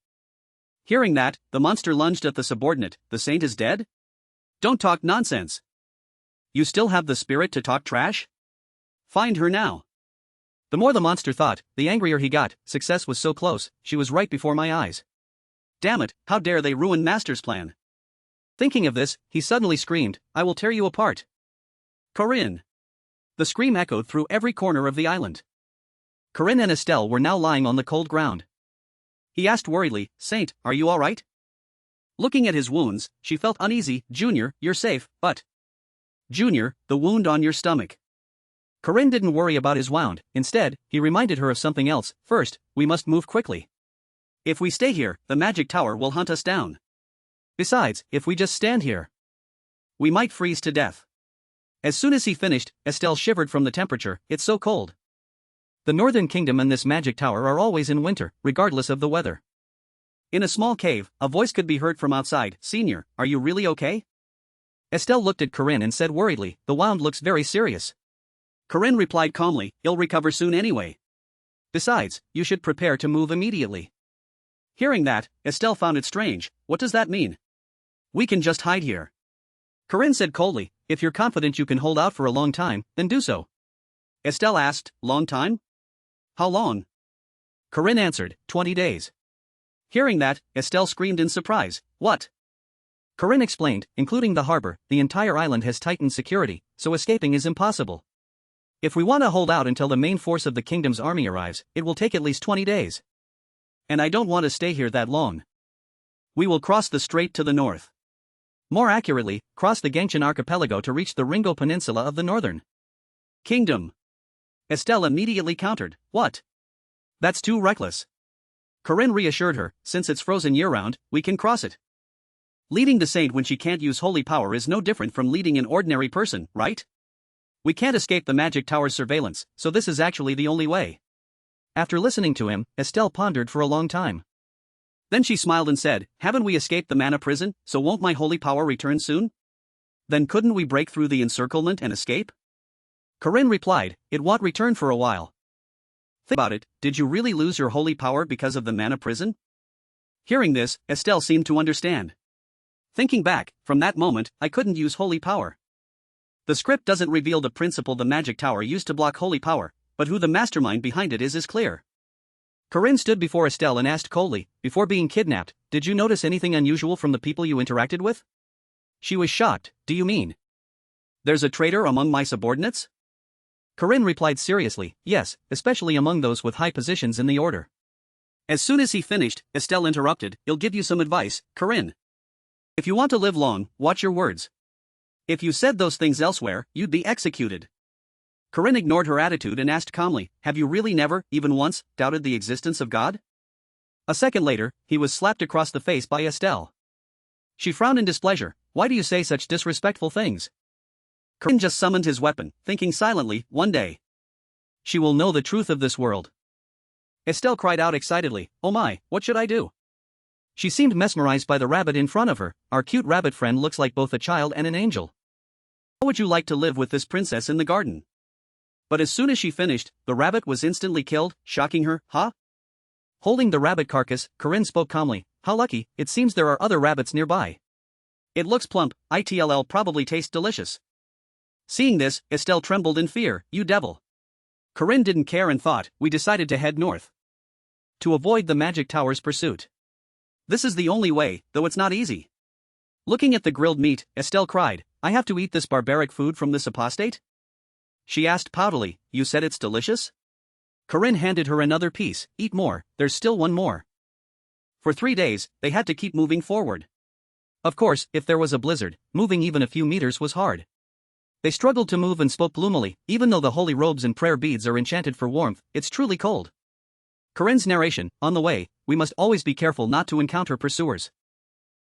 Hearing that, the monster lunged at the subordinate, the saint is dead? Don't talk nonsense. You still have the spirit to talk trash? Find her now. The more the monster thought, the angrier he got. Success was so close, she was right before my eyes. Damn it, how dare they ruin Master's plan? Thinking of this, he suddenly screamed, I will tear you apart. Corinne. The scream echoed through every corner of the island. Corinne and Estelle were now lying on the cold ground. He asked worriedly, Saint, are you alright? Looking at his wounds, she felt uneasy. Junior, you're safe, but... Junior, the wound on your stomach. Corinne didn't worry about his wound. Instead, he reminded her of something else. First, we must move quickly. If we stay here, the magic tower will hunt us down. Besides, if we just stand here, we might freeze to death. As soon as he finished, Estelle shivered from the temperature, it's so cold. The Northern Kingdom and this magic tower are always in winter, regardless of the weather. In a small cave, a voice could be heard from outside, Senior, are you really okay? Estelle looked at Corinne and said worriedly, the wound looks very serious. Corinne replied calmly, he'll recover soon anyway. Besides, you should prepare to move immediately. Hearing that, Estelle found it strange. What does that mean? We can just hide here. Corinne said coldly, if you're confident you can hold out for a long time, then do so. Estelle asked, long time? How long? Corinne answered, 20 days. Hearing that, Estelle screamed in surprise, what? Corinne explained, including the harbor, the entire island has tightened security, so escaping is impossible. If we want to hold out until the main force of the kingdom's army arrives, it will take at least 20 days. And I don't want to stay here that long. We will cross the strait to the north. More accurately, cross the Gangchan archipelago to reach the Ringo Peninsula of the northern kingdom. Estelle immediately countered, what? That's too reckless. Corinne reassured her, since it's frozen year-round, we can cross it. Leading the saint when she can't use holy power is no different from leading an ordinary person, right? We can't escape the magic tower's surveillance, so this is actually the only way. After listening to him, Estelle pondered for a long time. Then she smiled and said, haven't we escaped the mana prison, so won't my holy power return soon? Then couldn't we break through the encirclement and escape? Corinne replied, it won't return for a while. Think about it, did you really lose your holy power because of the mana prison? Hearing this, Estelle seemed to understand. Thinking back, from that moment, I couldn't use holy power. The script doesn't reveal the principle the magic tower used to block holy power, but who the mastermind behind it is clear. Corinne stood before Estelle and asked coldly, before being kidnapped, did you notice anything unusual from the people you interacted with? She was shocked, do you mean? There's a traitor among my subordinates? Corinne replied seriously, yes, especially among those with high positions in the order. As soon as he finished, Estelle interrupted, I'll give you some advice, Corinne. If you want to live long, watch your words. If you said those things elsewhere, you'd be executed. Corinne ignored her attitude and asked calmly, have you really never, even once, doubted the existence of God? A second later, he was slapped across the face by Estelle. She frowned in displeasure, why do you say such disrespectful things? Corinne just summoned his weapon, thinking silently, one day she will know the truth of this world. Estelle cried out excitedly, oh my, what should I do? She seemed mesmerized by the rabbit in front of her, our cute rabbit friend looks like both a child and an angel. How would you like to live with this princess in the garden? But as soon as she finished, the rabbit was instantly killed, shocking her, huh? Holding the rabbit carcass, Corinne spoke calmly, how lucky, it seems there are other rabbits nearby. It looks plump, it'll probably taste delicious. Seeing this, Estelle trembled in fear, you devil. Corinne didn't care and thought, we decided to head north. To avoid the magic tower's pursuit. This is the only way, though it's not easy. Looking at the grilled meat, Estelle cried, I have to eat this barbaric food from this apostate? She asked poutily, you said it's delicious? Corinne handed her another piece, eat more, there's still one more. For 3 days, they had to keep moving forward. Of course, if there was a blizzard, moving even a few meters was hard. They struggled to move and spoke gloomily, even though the holy robes and prayer beads are enchanted for warmth, it's truly cold. Corinne's narration, on the way, we must always be careful not to encounter pursuers.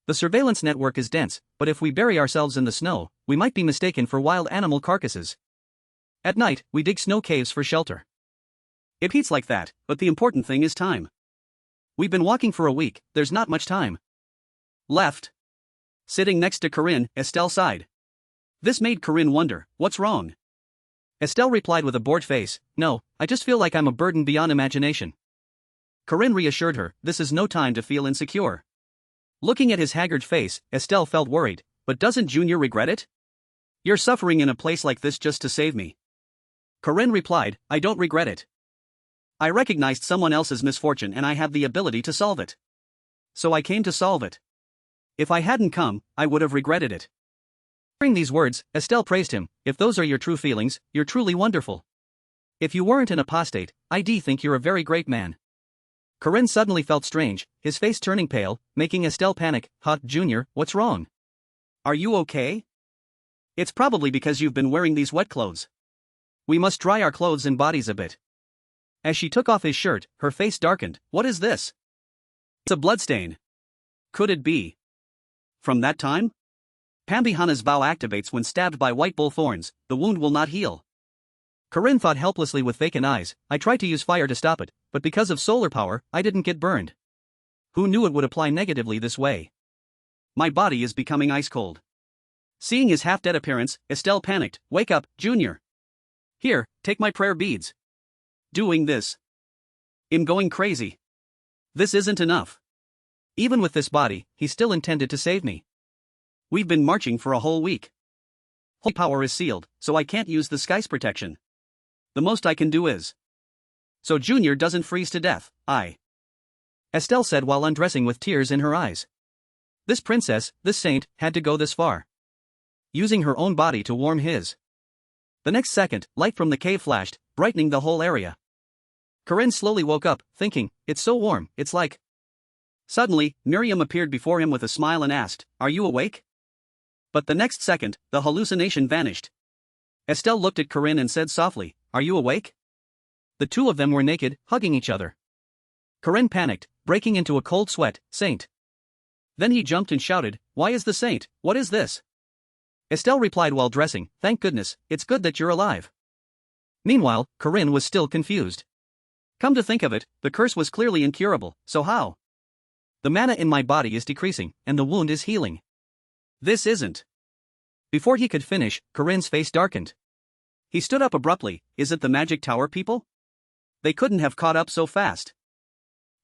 The surveillance network is dense, but if we bury ourselves in the snow, we might be mistaken for wild animal carcasses. At night, we dig snow caves for shelter. It heats like that, but the important thing is time. We've been walking for a week, there's not much time left. Sitting next to Corinne, Estelle sighed. This made Corinne wonder, what's wrong? Estelle replied with a bored face, no, I just feel like I'm a burden beyond imagination. Corinne reassured her, this is no time to feel insecure. Looking at his haggard face, Estelle felt worried, but doesn't Junior regret it? You're suffering in a place like this just to save me. Corinne replied, I don't regret it. I recognized someone else's misfortune and I have the ability to solve it. So I came to solve it. If I hadn't come, I would have regretted it. Hearing these words, Estelle praised him, if those are your true feelings, you're truly wonderful. If you weren't an apostate, I'd think you're a very great man. Corinne suddenly felt strange, his face turning pale, making Estelle panic, Junior, what's wrong? Are you okay? It's probably because you've been wearing these wet clothes. We must dry our clothes and bodies a bit. As she took off his shirt, her face darkened, what is this? It's a bloodstain. Could it be from that time? Pambihana's vow activates when stabbed by white bull thorns, the wound will not heal. Corinne thought helplessly with vacant eyes, I tried to use fire to stop it, but because of solar power, I didn't get burned. Who knew it would apply negatively this way? My body is becoming ice cold. Seeing his half-dead appearance, Estelle panicked, wake up, Junior. Here, take my prayer beads. Doing this. I'm going crazy. This isn't enough. Even with this body, he still intended to save me. We've been marching for a whole week. Holy power is sealed, so I can't use the sky's protection. The most I can do is. So Junior doesn't freeze to death, Estelle said while undressing with tears in her eyes. This princess, this saint, had to go this far. Using her own body to warm his. The next second, light from the cave flashed, brightening the whole area. Corinne slowly woke up, thinking, it's so warm, it's like. Suddenly, Miriam appeared before him with a smile and asked, are you awake? But the next second, the hallucination vanished. Estelle looked at Corinne and said softly, are you awake? The two of them were naked, hugging each other. Corinne panicked, breaking into a cold sweat, Saint. Then he jumped and shouted, why is the saint, what is this? Estelle replied while dressing, thank goodness, it's good that you're alive. Meanwhile, Corinne was still confused. Come to think of it, the curse was clearly incurable, so how? The mana in my body is decreasing, and the wound is healing. This isn't. Before he could finish, Corinne's face darkened. He stood up abruptly, is it the magic tower people? They couldn't have caught up so fast.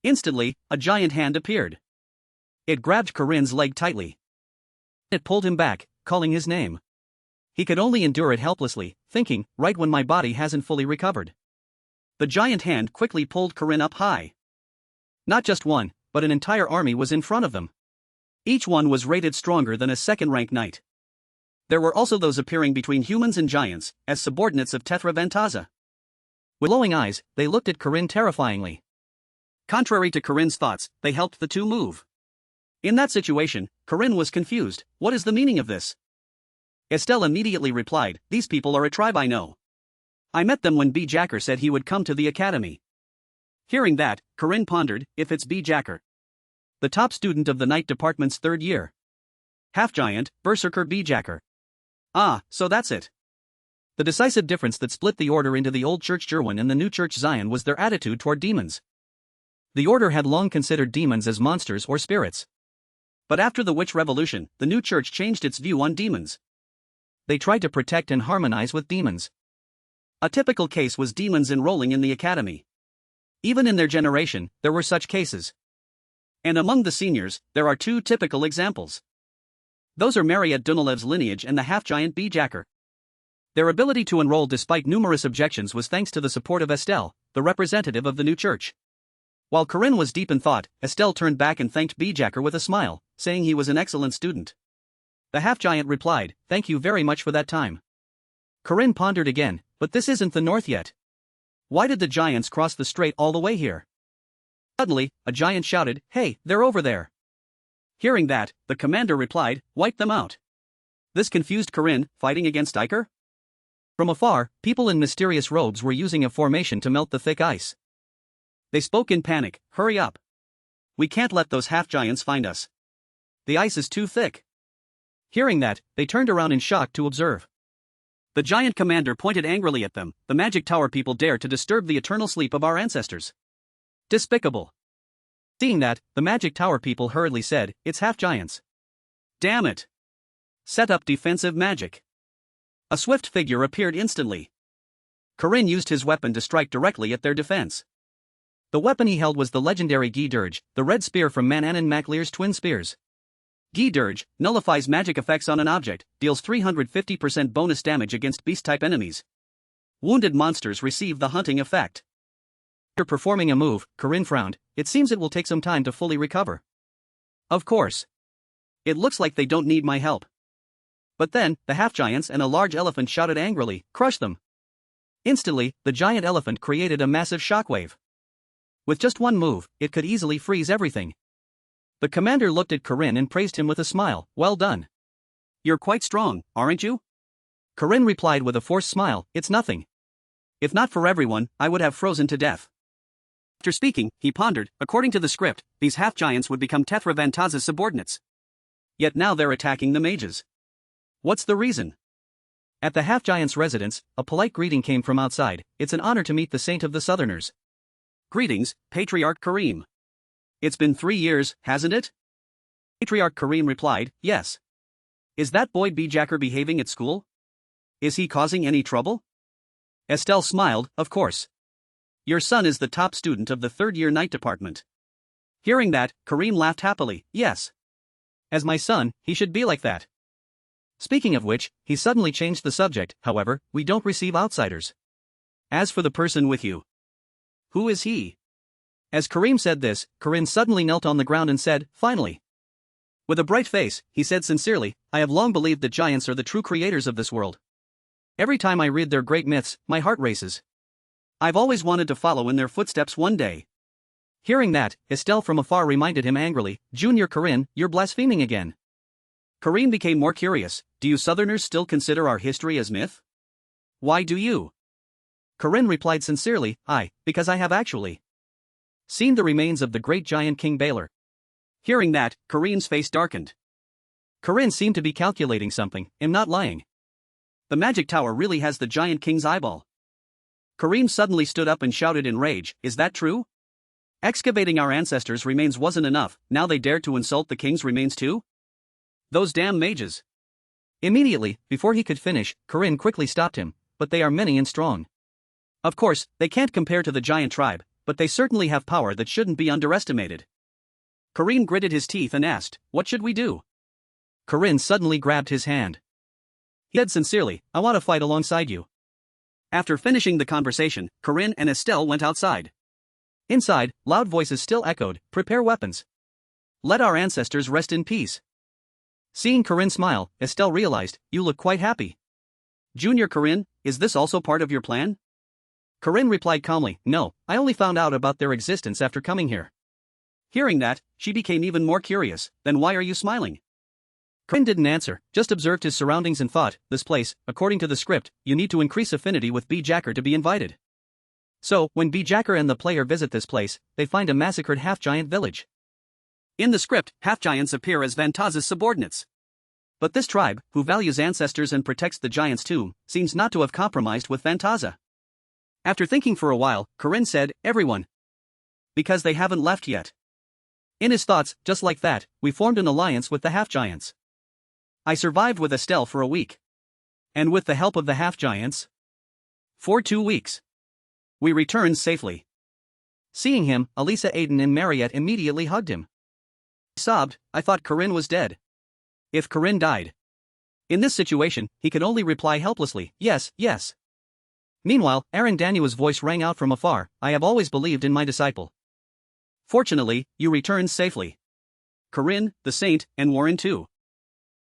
Instantly, a giant hand appeared. It grabbed Corinne's leg tightly. It pulled him back, calling his name. He could only endure it helplessly, thinking, right when my body hasn't fully recovered. The giant hand quickly pulled Corinne up high. Not just one, but an entire army was in front of them. Each one was rated stronger than a second-rank knight. There were also those appearing between humans and giants, as subordinates of Tetra Ventaza. With glowing eyes, they looked at Corinne terrifyingly. Contrary to Corinne's thoughts, they helped the two move. In that situation, Corinne was confused, what is the meaning of this? Estelle immediately replied, these people are a tribe I know. I met them when B. Jacker said he would come to the academy. Hearing that, Corinne pondered, if it's B. Jacker. The top student of the Knight Department's 3rd year. Half-giant, Berserker B. Jacker. Ah, so that's it. The decisive difference that split the order into the old Church Jerwin and the new Church Zion was their attitude toward demons. The order had long considered demons as monsters or spirits. But after the Witch Revolution, the new church changed its view on demons. They tried to protect and harmonize with demons. A typical case was demons enrolling in the academy. Even in their generation, there were such cases. And among the seniors, there are 2 typical examples. Those are Marriott Dunalev's lineage and the half-giant B. Jacker. Their ability to enroll despite numerous objections was thanks to the support of Estelle, the representative of the new church. While Corinne was deep in thought, Estelle turned back and thanked Bjacker with a smile, saying he was an excellent student. The half-giant replied, "Thank you very much for that time." Corinne pondered again, but this isn't the north yet. Why did the giants cross the strait all the way here? Suddenly, a giant shouted, "Hey, they're over there." Hearing that, the commander replied, "Wipe them out." This confused Corinne, fighting against Iker? From afar, people in mysterious robes were using a formation to melt the thick ice. They spoke in panic, "Hurry up. We can't let those half-giants find us. The ice is too thick." Hearing that, they turned around in shock to observe. The giant commander pointed angrily at them. "The magic tower people dare to disturb the eternal sleep of our ancestors. Despicable." Seeing that, the magic tower people hurriedly said, "It's half-giants. Damn it. Set up defensive magic." A swift figure appeared instantly. Corinne used his weapon to strike directly at their defense. The weapon he held was the legendary Guy Dirge, the red spear from Maclear's twin spears. Guy Dirge nullifies magic effects on an object, deals 350% bonus damage against beast-type enemies. Wounded monsters receive the hunting effect. After performing a move, Corinne frowned. It seems it will take some time to fully recover. Of course. It looks like they don't need my help. But then, the half-giants and a large elephant shouted angrily, "Crush them!" Instantly, the giant elephant created a massive shockwave. With just one move, it could easily freeze everything. The commander looked at Corinne and praised him with a smile, "Well done. You're quite strong, aren't you?" Corinne replied with a forced smile, "It's nothing. If not for everyone, I would have frozen to death." After speaking, he pondered, according to the script, these half-giants would become Tethra Vantaza's subordinates. Yet now they're attacking the mages. What's the reason? At the half-giant's residence, a polite greeting came from outside. "It's an honor to meet the saint of the Southerners." "Greetings, Patriarch Kareem. It's been 3 years, hasn't it?" Patriarch Kareem replied, "Yes. Is that boy Bjacker behaving at school? Is he causing any trouble?" Estelle smiled, "Of course. Your son is the top student of the third-year night department." Hearing that, Kareem laughed happily, "Yes. As my son, he should be like that." Speaking of which, he suddenly changed the subject. "However, we don't receive outsiders. As for the person with you, who is he?" As Kareem said this, Corinne suddenly knelt on the ground and said, "Finally." With a bright face, he said sincerely, "I have long believed that giants are the true creators of this world. Every time I read their great myths, my heart races. I've always wanted to follow in their footsteps one day." Hearing that, Estelle from afar reminded him angrily, "Junior Corinne, you're blaspheming again." Kareem became more curious. "Do you Southerners still consider our history as myth? Why do you?" Corinne replied sincerely, because I have actually seen the remains of the great giant King Baylor." Hearing that, Kareem's face darkened. Corinne seemed to be calculating something, "I'm not lying. The magic tower really has the giant king's eyeball." Kareem suddenly stood up and shouted in rage, "Is that true? Excavating our ancestors' remains wasn't enough, now they dare to insult the king's remains too? Those damn mages." Immediately, before he could finish, Corinne quickly stopped him, "But they are many and strong. Of course, they can't compare to the giant tribe, but they certainly have power that shouldn't be underestimated." Kareem gritted his teeth and asked, "What should we do?" Corinne suddenly grabbed his hand. He said sincerely, "I want to fight alongside you." After finishing the conversation, Corinne and Estelle went outside. Inside, loud voices still echoed, "Prepare weapons. Let our ancestors rest in peace." Seeing Corinne smile, Estelle realized, "You look quite happy. Junior Corinne, is this also part of your plan?" Corinne replied calmly, "No, I only found out about their existence after coming here." Hearing that, she became even more curious. "Then why are you smiling?" Corinne didn't answer, just observed his surroundings and thought, "This place, according to the script, you need to increase affinity with Bjacker to be invited. So, when Bjacker and the player visit this place, they find a massacred half-giant village. In the script, half-giants appear as Vantaza's subordinates. But this tribe, who values ancestors and protects the giant's tomb, seems not to have compromised with Vantaza." After thinking for a while, Corinne said, "Everyone. Because they haven't left yet." In his thoughts, just like that, we formed an alliance with the half-giants. I survived with Estelle for a week. And with the help of the half-giants, for 2 weeks. We returned safely. Seeing him, Alisa, Aiden and Marriott immediately hugged him. He sobbed, "I thought Corinne was dead." If Corinne died in this situation, he could only reply helplessly, "Yes, yes." Meanwhile, Aaron Danua's voice rang out from afar, "I have always believed in my disciple. Fortunately, you returned safely. Corinne, the saint, and Warren too.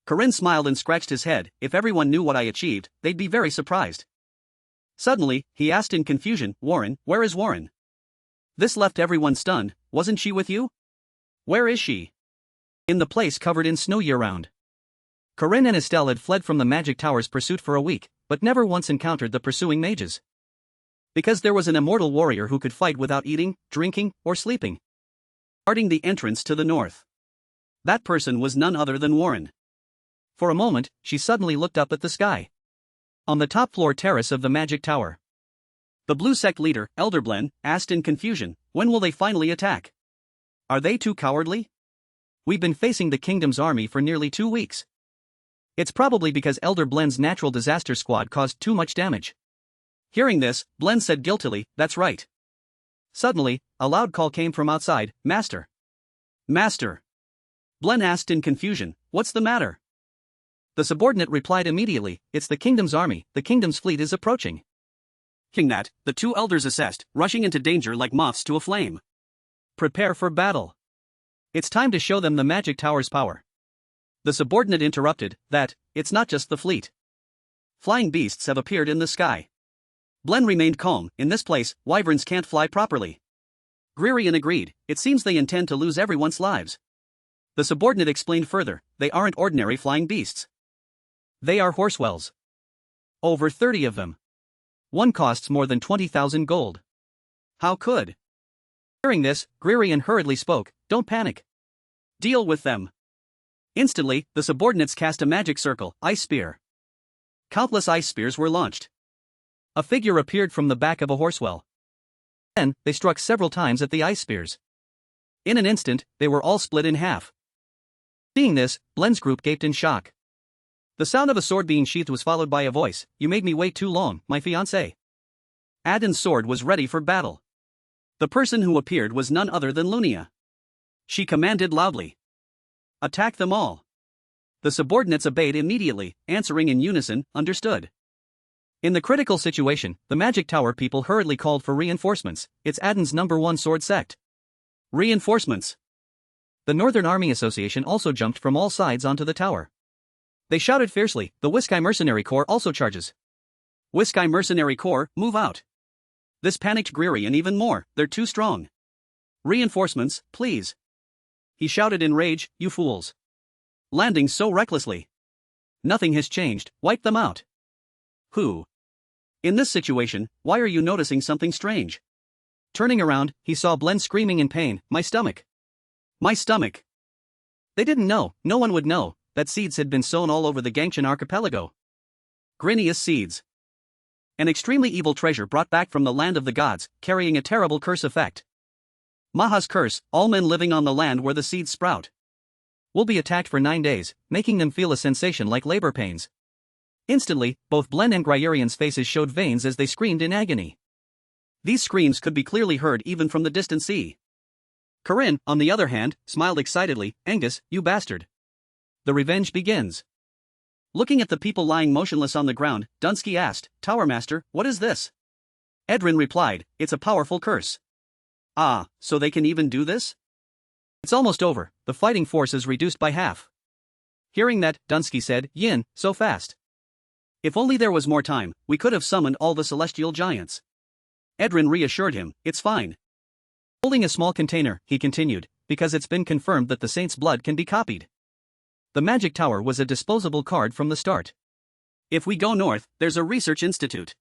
Corinne smiled and scratched his head. If everyone knew what I achieved, they'd be very surprised. Suddenly, he asked in confusion, Warren, where is Warren? This left everyone stunned. Wasn't she with you? Where is she? In the place covered in snow year-round. Corinne and Estelle had fled from the Magic Tower's pursuit for a week, but never once encountered the pursuing mages. Because there was an immortal warrior who could fight without eating, drinking, or sleeping, guarding the entrance to the north. That person was none other than Warren. For a moment, she suddenly looked up at the sky. On the top floor terrace of the Magic Tower, the Blue Sect leader, Elder Blen, asked in confusion, when will they finally attack? Are they too cowardly? We've been facing the kingdom's army for nearly 2 weeks. It's probably because Elder Blen's natural disaster squad caused too much damage. Hearing this, Blen said guiltily, that's right. Suddenly, a loud call came from outside, Master. Master. Blen asked in confusion, what's the matter? The subordinate replied immediately, it's the kingdom's army, the kingdom's fleet is approaching. King that, the 2 elders assessed, rushing into danger like moths to a flame. Prepare for battle. It's time to show them the Magic Tower's power. The subordinate interrupted, it's not just the fleet. Flying beasts have appeared in the sky. Blen remained calm, in this place, wyverns can't fly properly. Gririon agreed, it seems they intend to lose everyone's lives. The subordinate explained further, they aren't ordinary flying beasts. They are horsewells. Over 30 of them. One costs more than 20,000 gold. How could? Hearing this, Gririon hurriedly spoke, don't panic. Deal with them. Instantly, the subordinates cast a magic circle, ice spear. Countless ice spears were launched. A figure appeared from the back of a horsewell. Then, they struck several times at the ice spears. In an instant, they were all split in half. Seeing this, Blen's group gaped in shock. The sound of a sword being sheathed was followed by a voice, you made me wait too long, my fiancé. Aden's sword was ready for battle. The person who appeared was none other than Lunia. She commanded loudly. Attack them all. The subordinates obeyed immediately, answering in unison, understood. In the critical situation, the Magic Tower people hurriedly called for reinforcements, it's Aden's #1 sword sect. Reinforcements. The Northern Army Association also jumped from all sides onto the tower. They shouted fiercely, the Wiskai Mercenary Corps also charges. Wiskai Mercenary Corps, move out. This panicked Gririon even more, they're too strong. Reinforcements, please. He shouted in rage, you fools. Landing so recklessly. Nothing has changed, wipe them out. Who? In this situation, why are you noticing something strange? Turning around, he saw Blen screaming in pain, my stomach. My stomach. They didn't know, no one would know, that seeds had been sown all over the Gangchan archipelago. Grinius seeds. An extremely evil treasure brought back from the land of the gods, carrying a terrible curse effect. Maha's curse, all men living on the land where the seeds sprout will be attacked for 9 days, making them feel a sensation like labor pains. Instantly, both Blen and Grierion's faces showed veins as they screamed in agony. These screams could be clearly heard even from the distant sea. Corinne, on the other hand, smiled excitedly, Angus, you bastard. The revenge begins. Looking at the people lying motionless on the ground, Dunsky asked, Tower Master, what is this? Edrin replied, it's a powerful curse. Ah, so they can even do this? It's almost over, the fighting force is reduced by half. Hearing that, Dunsky said, Yin, so fast. If only there was more time, we could have summoned all the celestial giants. Edrin reassured him, it's fine. Holding a small container, he continued, because it's been confirmed that the saint's blood can be copied. The Magic Tower was a disposable card from the start. If we go north, there's a research institute.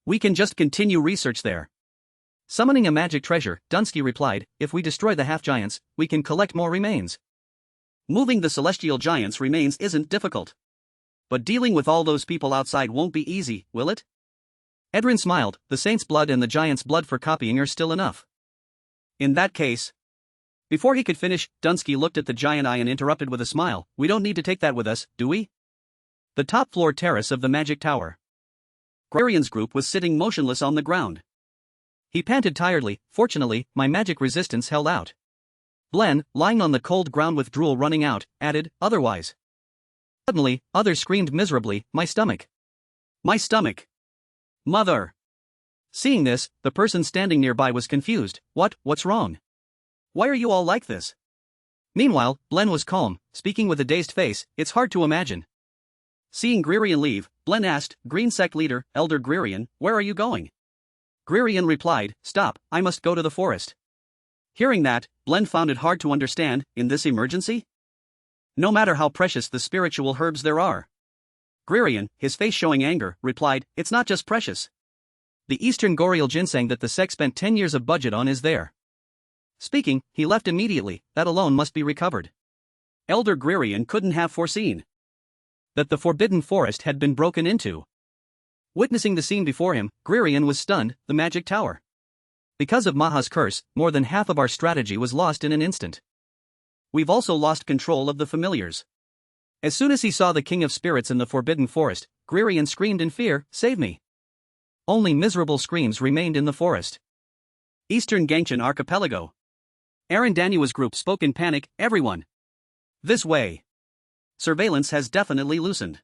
We can just continue research there. Summoning a magic treasure, Dunsky replied, if we destroy the half-giants, we can collect more remains. Moving the celestial giants' remains isn't difficult. But dealing with all those people outside won't be easy, will it? Edrin smiled, the saint's blood and the giant's blood for copying are still enough. In that case... Before he could finish, Dunsky looked at the giant eye and interrupted with a smile, we don't need to take that with us, do we? The top floor terrace of the Magic Tower. Grierion's group was sitting motionless on the ground. He panted tiredly, fortunately, my magic resistance held out. Blen, lying on the cold ground with drool running out, added, otherwise. Suddenly, others screamed miserably, my stomach. My stomach. Mother. Seeing this, the person standing nearby was confused, what's wrong? why are you all like this? Meanwhile, Blen was calm, speaking with a dazed face. It's hard to imagine. Seeing Greerian leave, Blen asked, Green Sect leader, Elder Greerian, where are you going? Greerian replied, stop, I must go to the forest. Hearing that, Blen found it hard to understand, in this emergency? No matter how precious the spiritual herbs there are. Greerian, his face showing anger, replied, it's not just precious. The Eastern Gorial ginseng that the sect spent 10 years of budget on is there. Speaking, he left immediately, that alone must be recovered. Elder Greerian couldn't have foreseen that the forbidden forest had been broken into. Witnessing the scene before him, Greerian was stunned. The magic tower. Because of Maha's curse, more than half of our strategy was lost in an instant. We've also lost control of the familiars. As soon as he saw the King of Spirits in the forbidden forest, Greerian screamed in fear, save me. Only miserable screams remained in the forest. Eastern Gangchan Archipelago. Aaron Danua's group spoke in panic, everyone. This way. Surveillance has definitely loosened.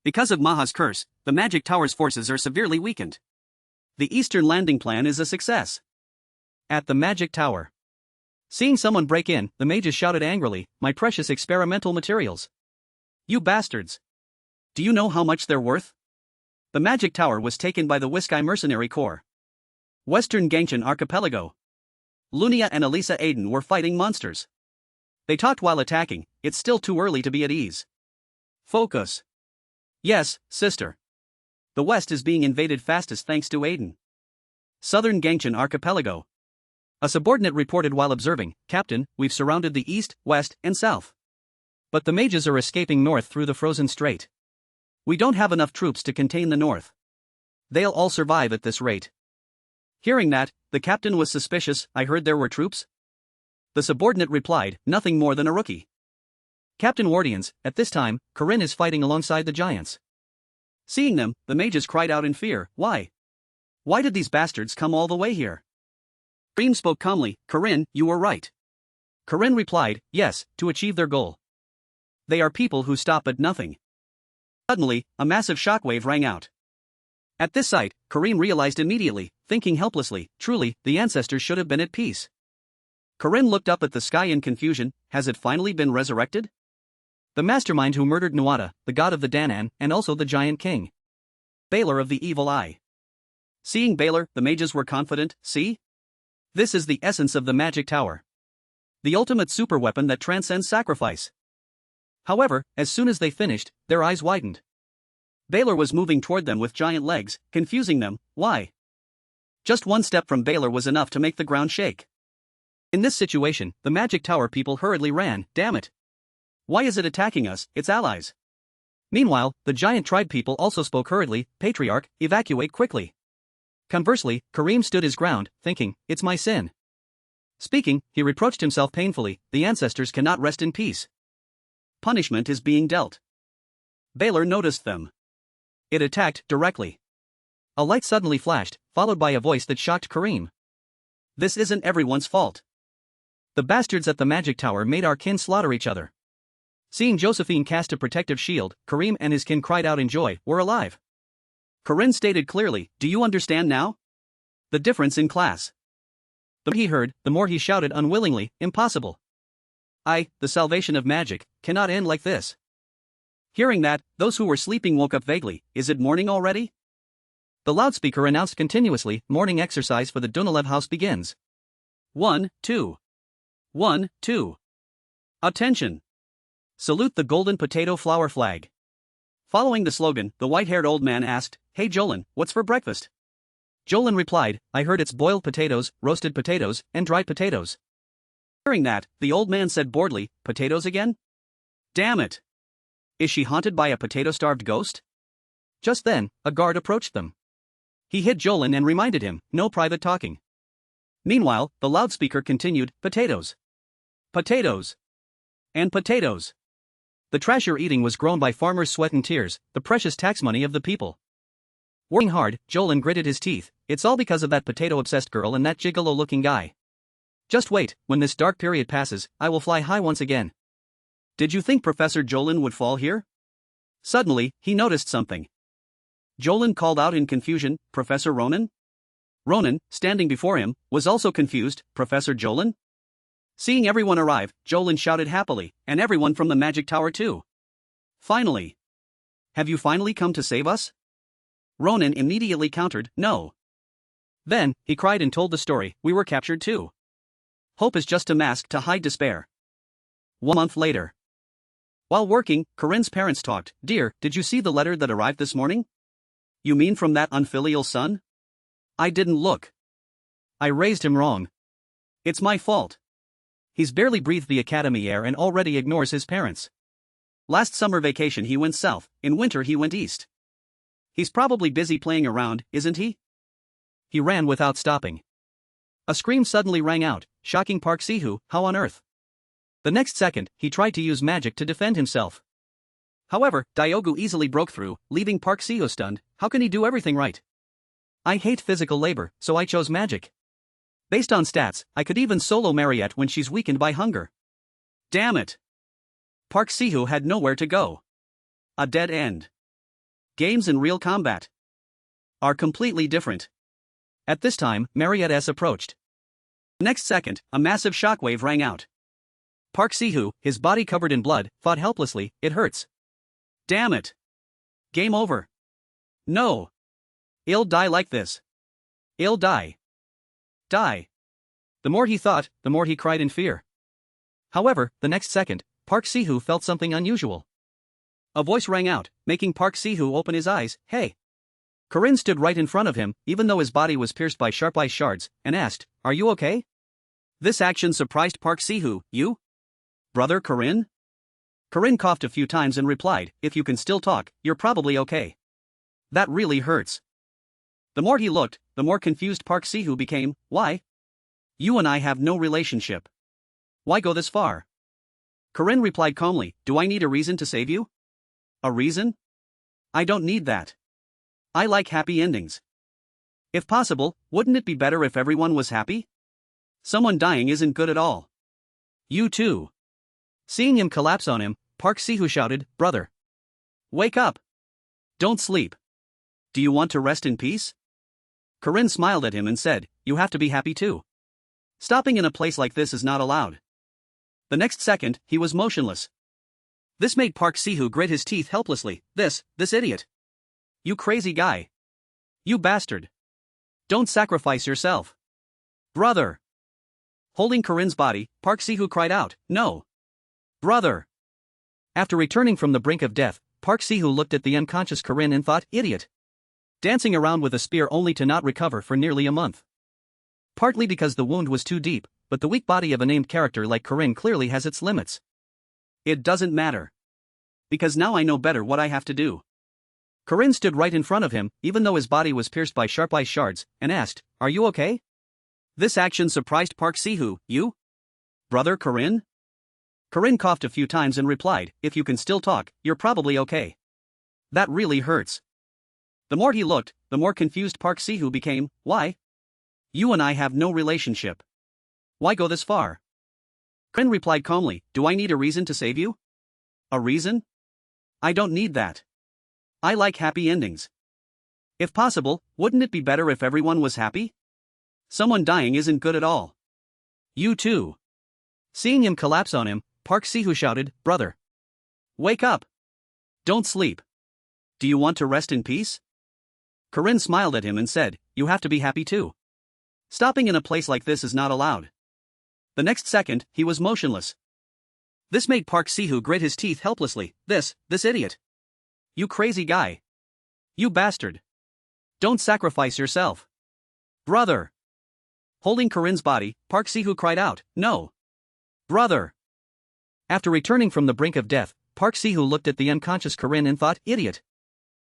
Because of Maha's curse, the Magic Tower's forces are severely weakened. The Eastern landing plan is a success. At the Magic Tower. Seeing someone break in, the mages shouted angrily, my precious experimental materials. You bastards. Do you know how much they're worth? The Magic Tower was taken by the Wiskai Mercenary Corps. Western Gangchan Archipelago. Lunia and Alisa Aiden were fighting monsters. They talked while attacking, it's still too early to be at ease. Focus. Yes, sister. The West is being invaded fastest thanks to Aiden. Southern Gangchan Archipelago. A subordinate reported while observing, Captain, we've surrounded the East, West, and South. But the mages are escaping north through the frozen strait. We don't have enough troops to contain the north. They'll all survive at this rate. Hearing that, the captain was suspicious. I heard there were troops? The subordinate replied, nothing more than a rookie. Captain Wardians, at this time, Corinne is fighting alongside the giants. Seeing them, the mages cried out in fear, why? Why did these bastards come all the way here? Dream spoke calmly, Corinne, you were right. Corinne replied, yes, to achieve their goal. They are people who stop at nothing. Suddenly, a massive shockwave rang out. At this sight, Kareem realized immediately, thinking helplessly, truly, the ancestors should have been at peace. Corinne looked up at the sky in confusion, has it finally been resurrected? The mastermind who murdered Nuada, the god of the Danann, and also the giant king. Baylor of the evil eye. Seeing Baylor, the mages were confident, see? This is the essence of the magic tower. The ultimate superweapon that transcends sacrifice. However, as soon as they finished, their eyes widened. Baylor was moving toward them with giant legs, confusing them, why? Just one step from Baylor was enough to make the ground shake. In this situation, the magic tower people hurriedly ran, damn it. Why is it attacking us, its allies? Meanwhile, the giant tribe people also spoke hurriedly, Patriarch, evacuate quickly. Conversely, Kareem stood his ground, thinking, it's my sin. Speaking, he reproached himself painfully, the ancestors cannot rest in peace. Punishment is being dealt. Baylor noticed them. It attacked directly. A light suddenly flashed, followed by a voice that shocked Kareem. This isn't everyone's fault. The bastards at the magic tower made our kin slaughter each other. Seeing Josephine cast a protective shield, Kareem and his kin cried out in joy, we're alive. Corinne stated clearly, do you understand now? The difference in class. The more he heard, the more he shouted unwillingly, impossible. The salvation of magic, cannot end like this. Hearing that, those who were sleeping woke up vaguely, is it morning already? The loudspeaker announced continuously, morning exercise for the Dunalev house begins. 1, 2. 1, 2. Attention. Salute the golden potato flower flag. Following the slogan, the white-haired old man asked, hey Jolin, what's for breakfast? Jolin replied, I heard it's boiled potatoes, roasted potatoes, and dried potatoes. Hearing that, the old man said boredly, potatoes again? Damn it. Is she haunted by a potato-starved ghost? Just then, a guard approached them. He hit Jolin and reminded him, no private talking. Meanwhile, the loudspeaker continued, potatoes. Potatoes. And potatoes. The trash you're eating was grown by farmers' sweat and tears, the precious tax money of the people. Working hard, Jolin gritted his teeth, it's all because of that potato-obsessed girl and that gigolo-looking guy. Just wait, when this dark period passes, I will fly high once again. Did you think Professor Jolin would fall here? Suddenly, he noticed something. Jolin called out in confusion, Professor Ronan? Ronan, standing before him, was also confused, Professor Jolin? Seeing everyone arrive, Jolin shouted happily, and everyone from the magic tower too. Finally! Have you finally come to save us? Ronan immediately countered, no. Then, he cried and told the story, we were captured too. Hope is just a mask to hide despair. 1 month later. While working, Corinne's parents talked. Dear, did you see the letter that arrived this morning? You mean from that unfilial son? I didn't look. I raised him wrong. It's my fault. He's barely breathed the academy air and already ignores his parents. Last summer vacation he went south, in winter he went east. He's probably busy playing around, isn't he? He ran without stopping. A scream suddenly rang out, shocking Park Ciu. How on earth? The next second, he tried to use magic to defend himself. However, Diogo easily broke through, leaving Park Ciu stunned. How can he do everything right? I hate physical labor, so I chose magic. Based on stats, I could even solo Marriott when she's weakened by hunger. Damn it! Park Ciu had nowhere to go. A dead end. Games and real combat are completely different. At this time, Marriott S approached. Next second, a massive shockwave rang out. Park Ciu, his body covered in blood, fought helplessly. It hurts. Damn it! Game over. No! I'll die like this. I'll die. Die. The more he thought, the more he cried in fear. However, the next second, Park Ciu felt something unusual. A voice rang out, making Park Ciu open his eyes. Hey! Corinne stood right in front of him, even though his body was pierced by sharp ice shards, and asked, Are you okay? This action surprised Park Ciu. You? Brother Corinne? Corinne coughed a few times and replied, If you can still talk, you're probably okay. That really hurts. The more he looked, the more confused Park Ciu became. Why? You and I have no relationship. Why go this far? Corinne replied calmly, Do I need a reason to save you? A reason? I don't need that. I like happy endings. If possible, wouldn't it be better if everyone was happy? Someone dying isn't good at all. You too. Seeing him collapse on him, Park Ciu shouted, Brother. Wake up. Don't sleep. Do you want to rest in peace? Corinne smiled at him and said, You have to be happy too. Stopping in a place like this is not allowed. The next second, he was motionless. This made Park Ciu grit his teeth helplessly. This idiot. You crazy guy. You bastard. Don't sacrifice yourself. Brother. Holding Corinne's body, Park Ciu cried out, No. Brother. After returning from the brink of death, Park Ciu looked at the unconscious Corinne and thought, Idiot. Dancing around with a spear only to not recover for nearly a month. Partly because the wound was too deep, but the weak body of a named character like Corinne clearly has its limits. It doesn't matter. Because now I know better what I have to do. Corinne stood right in front of him, even though his body was pierced by sharp ice shards, and asked, Are you okay? This action surprised Park Ciu. You? Brother Corinne? Corinne coughed a few times and replied, If you can still talk, you're probably okay. That really hurts. The more he looked, the more confused Park Ciu became. Why? You and I have no relationship. Why go this far? Corinne replied calmly, Do I need a reason to save you? A reason? I don't need that. I like happy endings. If possible, wouldn't it be better if everyone was happy? Someone dying isn't good at all. You too. Seeing him collapse on him, Park Ciu shouted, Brother. Wake up. Don't sleep. Do you want to rest in peace? Corinne smiled at him and said, You have to be happy too. Stopping in a place like this is not allowed. The next second, he was motionless. This made Park Ciu grit his teeth helplessly. This idiot. You crazy guy. You bastard. Don't sacrifice yourself. Brother. Holding Corinne's body, Park Ciu cried out, No. Brother. After returning from the brink of death, Park Ciu looked at the unconscious Corinne and thought, Idiot.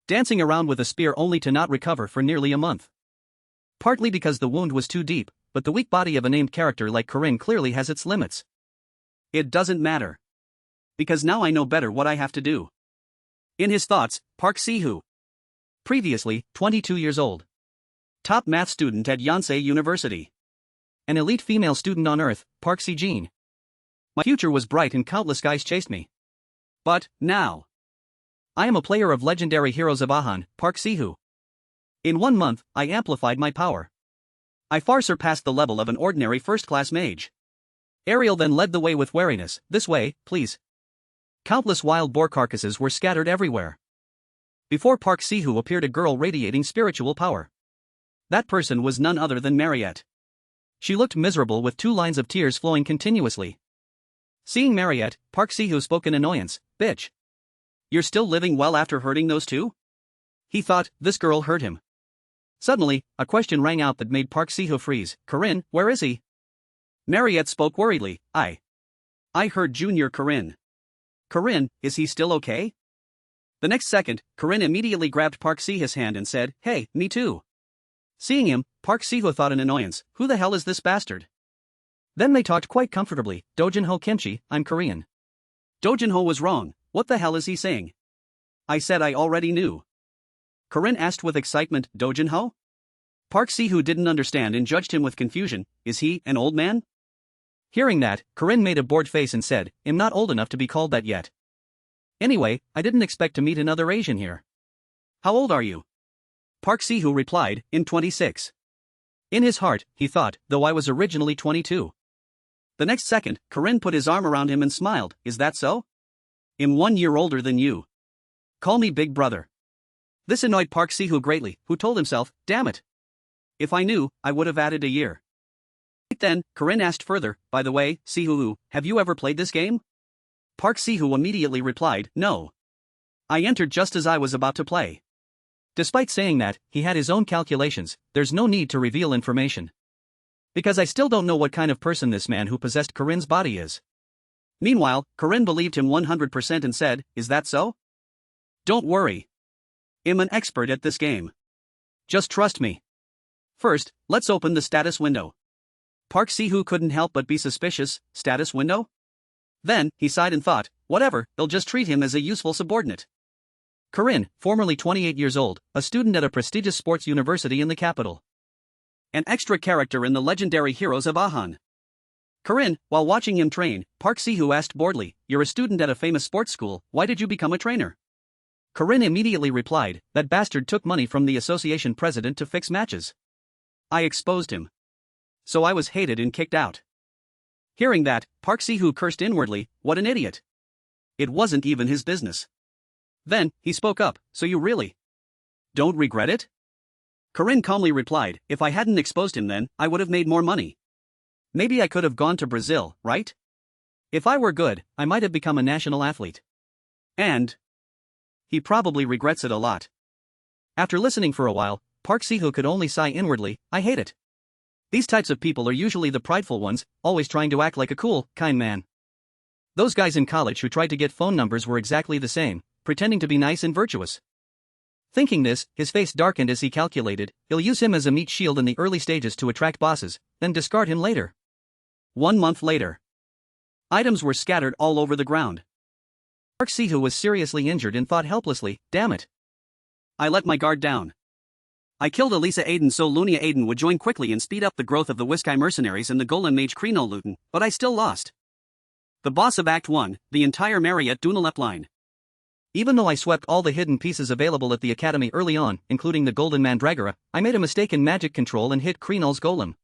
Dancing around with a spear only to not recover for nearly a month. Partly because the wound was too deep, but the weak body of a named character like Corinne clearly has its limits. It doesn't matter. Because now I know better what I have to do. In his thoughts, Park Ciu. Previously, 22 years old. Top math student at Yonsei University. An elite female student on Earth, Park Si-jin. My future was bright and countless guys chased me. But, now. I am a player of legendary heroes of Ahan, Park Ciu. In 1 month, I amplified my power. I far surpassed the level of an ordinary first-class mage. Ariel then led the way with wariness. This way, please. Countless wild boar carcasses were scattered everywhere. Before Park Ciu appeared a girl radiating spiritual power. That person was none other than Marriott. She looked miserable with 2 lines of tears flowing continuously. Seeing Marriott, Park Ciu spoke in annoyance. Bitch. You're still living well after hurting those 2? He thought, this girl hurt him. Suddenly, a question rang out that made Park Ciu freeze. Corinne, where is he? Marriott spoke worriedly. I heard Junior Corinne. Corinne, is he still okay? The next second, Corinne immediately grabbed Park Ciu's hand and said, hey, me too. Seeing him, Park Ciu thought in annoyance, who the hell is this bastard? Then they talked quite comfortably. Dojinho Kimchi, I'm Korean. Dojinho was wrong. What the hell is he saying? I said I already knew. Corinne asked with excitement, Dojinho? Park Ciu didn't understand and judged him with confusion. Is he an old man? Hearing that, Corinne made a bored face and said, I'm not old enough to be called that yet. Anyway, I didn't expect to meet another Asian here. How old are you? Park Ciu replied, in 26. In his heart, he thought, though I was originally 22. The next second, Corinne put his arm around him and smiled. Is that so? I'm 1 year older than you. Call me big brother. This annoyed Park Ciu greatly, who told himself, damn it. If I knew, I would have added a year. Then, Corinne asked further, by the way, Ciu, have you ever played this game? Park Ciu immediately replied, no. I entered just as I was about to play. Despite saying that, he had his own calculations. There's no need to reveal information. Because I still don't know what kind of person this man who possessed Corinne's body is. Meanwhile, Corinne believed him 100% and said, is that so? Don't worry. I'm an expert at this game. Just trust me. First, let's open the status window. Park Ciu couldn't help but be suspicious. Status window? Then, he sighed and thought, whatever, they'll just treat him as a useful subordinate. Corinne, formerly 28 years old, a student at a prestigious sports university in the capital. An extra character in the legendary Heroes of Ahan. Corinne, while watching him train, Park Ciu asked boredly, you're a student at a famous sports school, why did you become a trainer? Corinne immediately replied, that bastard took money from the association president to fix matches. I exposed him. So I was hated and kicked out. Hearing that, Park Ciu cursed inwardly, what an idiot. It wasn't even his business. Then, he spoke up, so you really don't regret it? Corinne calmly replied, if I hadn't exposed him then, I would have made more money. Maybe I could have gone to Brazil, right? If I were good, I might have become a national athlete. And he probably regrets it a lot. After listening for a while, Park Ciu could only sigh inwardly, I hate it. These types of people are usually the prideful ones, always trying to act like a cool, kind man. Those guys in college who tried to get phone numbers were exactly the same, pretending to be nice and virtuous. Thinking this, his face darkened as he calculated, he'll use him as a meat shield in the early stages to attract bosses, then discard him later. 1 month later. Items were scattered all over the ground. Park Ciu was seriously injured and thought helplessly, damn it. I let my guard down. I killed Alisa Aiden so Lunia Aiden would join quickly and speed up the growth of the Wiskai mercenaries and the Golem Mage Kreno Luton, but I still lost. The boss of Act 1, the entire Marriott Dueling line. Even though I swept all the hidden pieces available at the academy early on, including the Golden Mandragora, I made a mistake in magic control and hit Krenol's golem.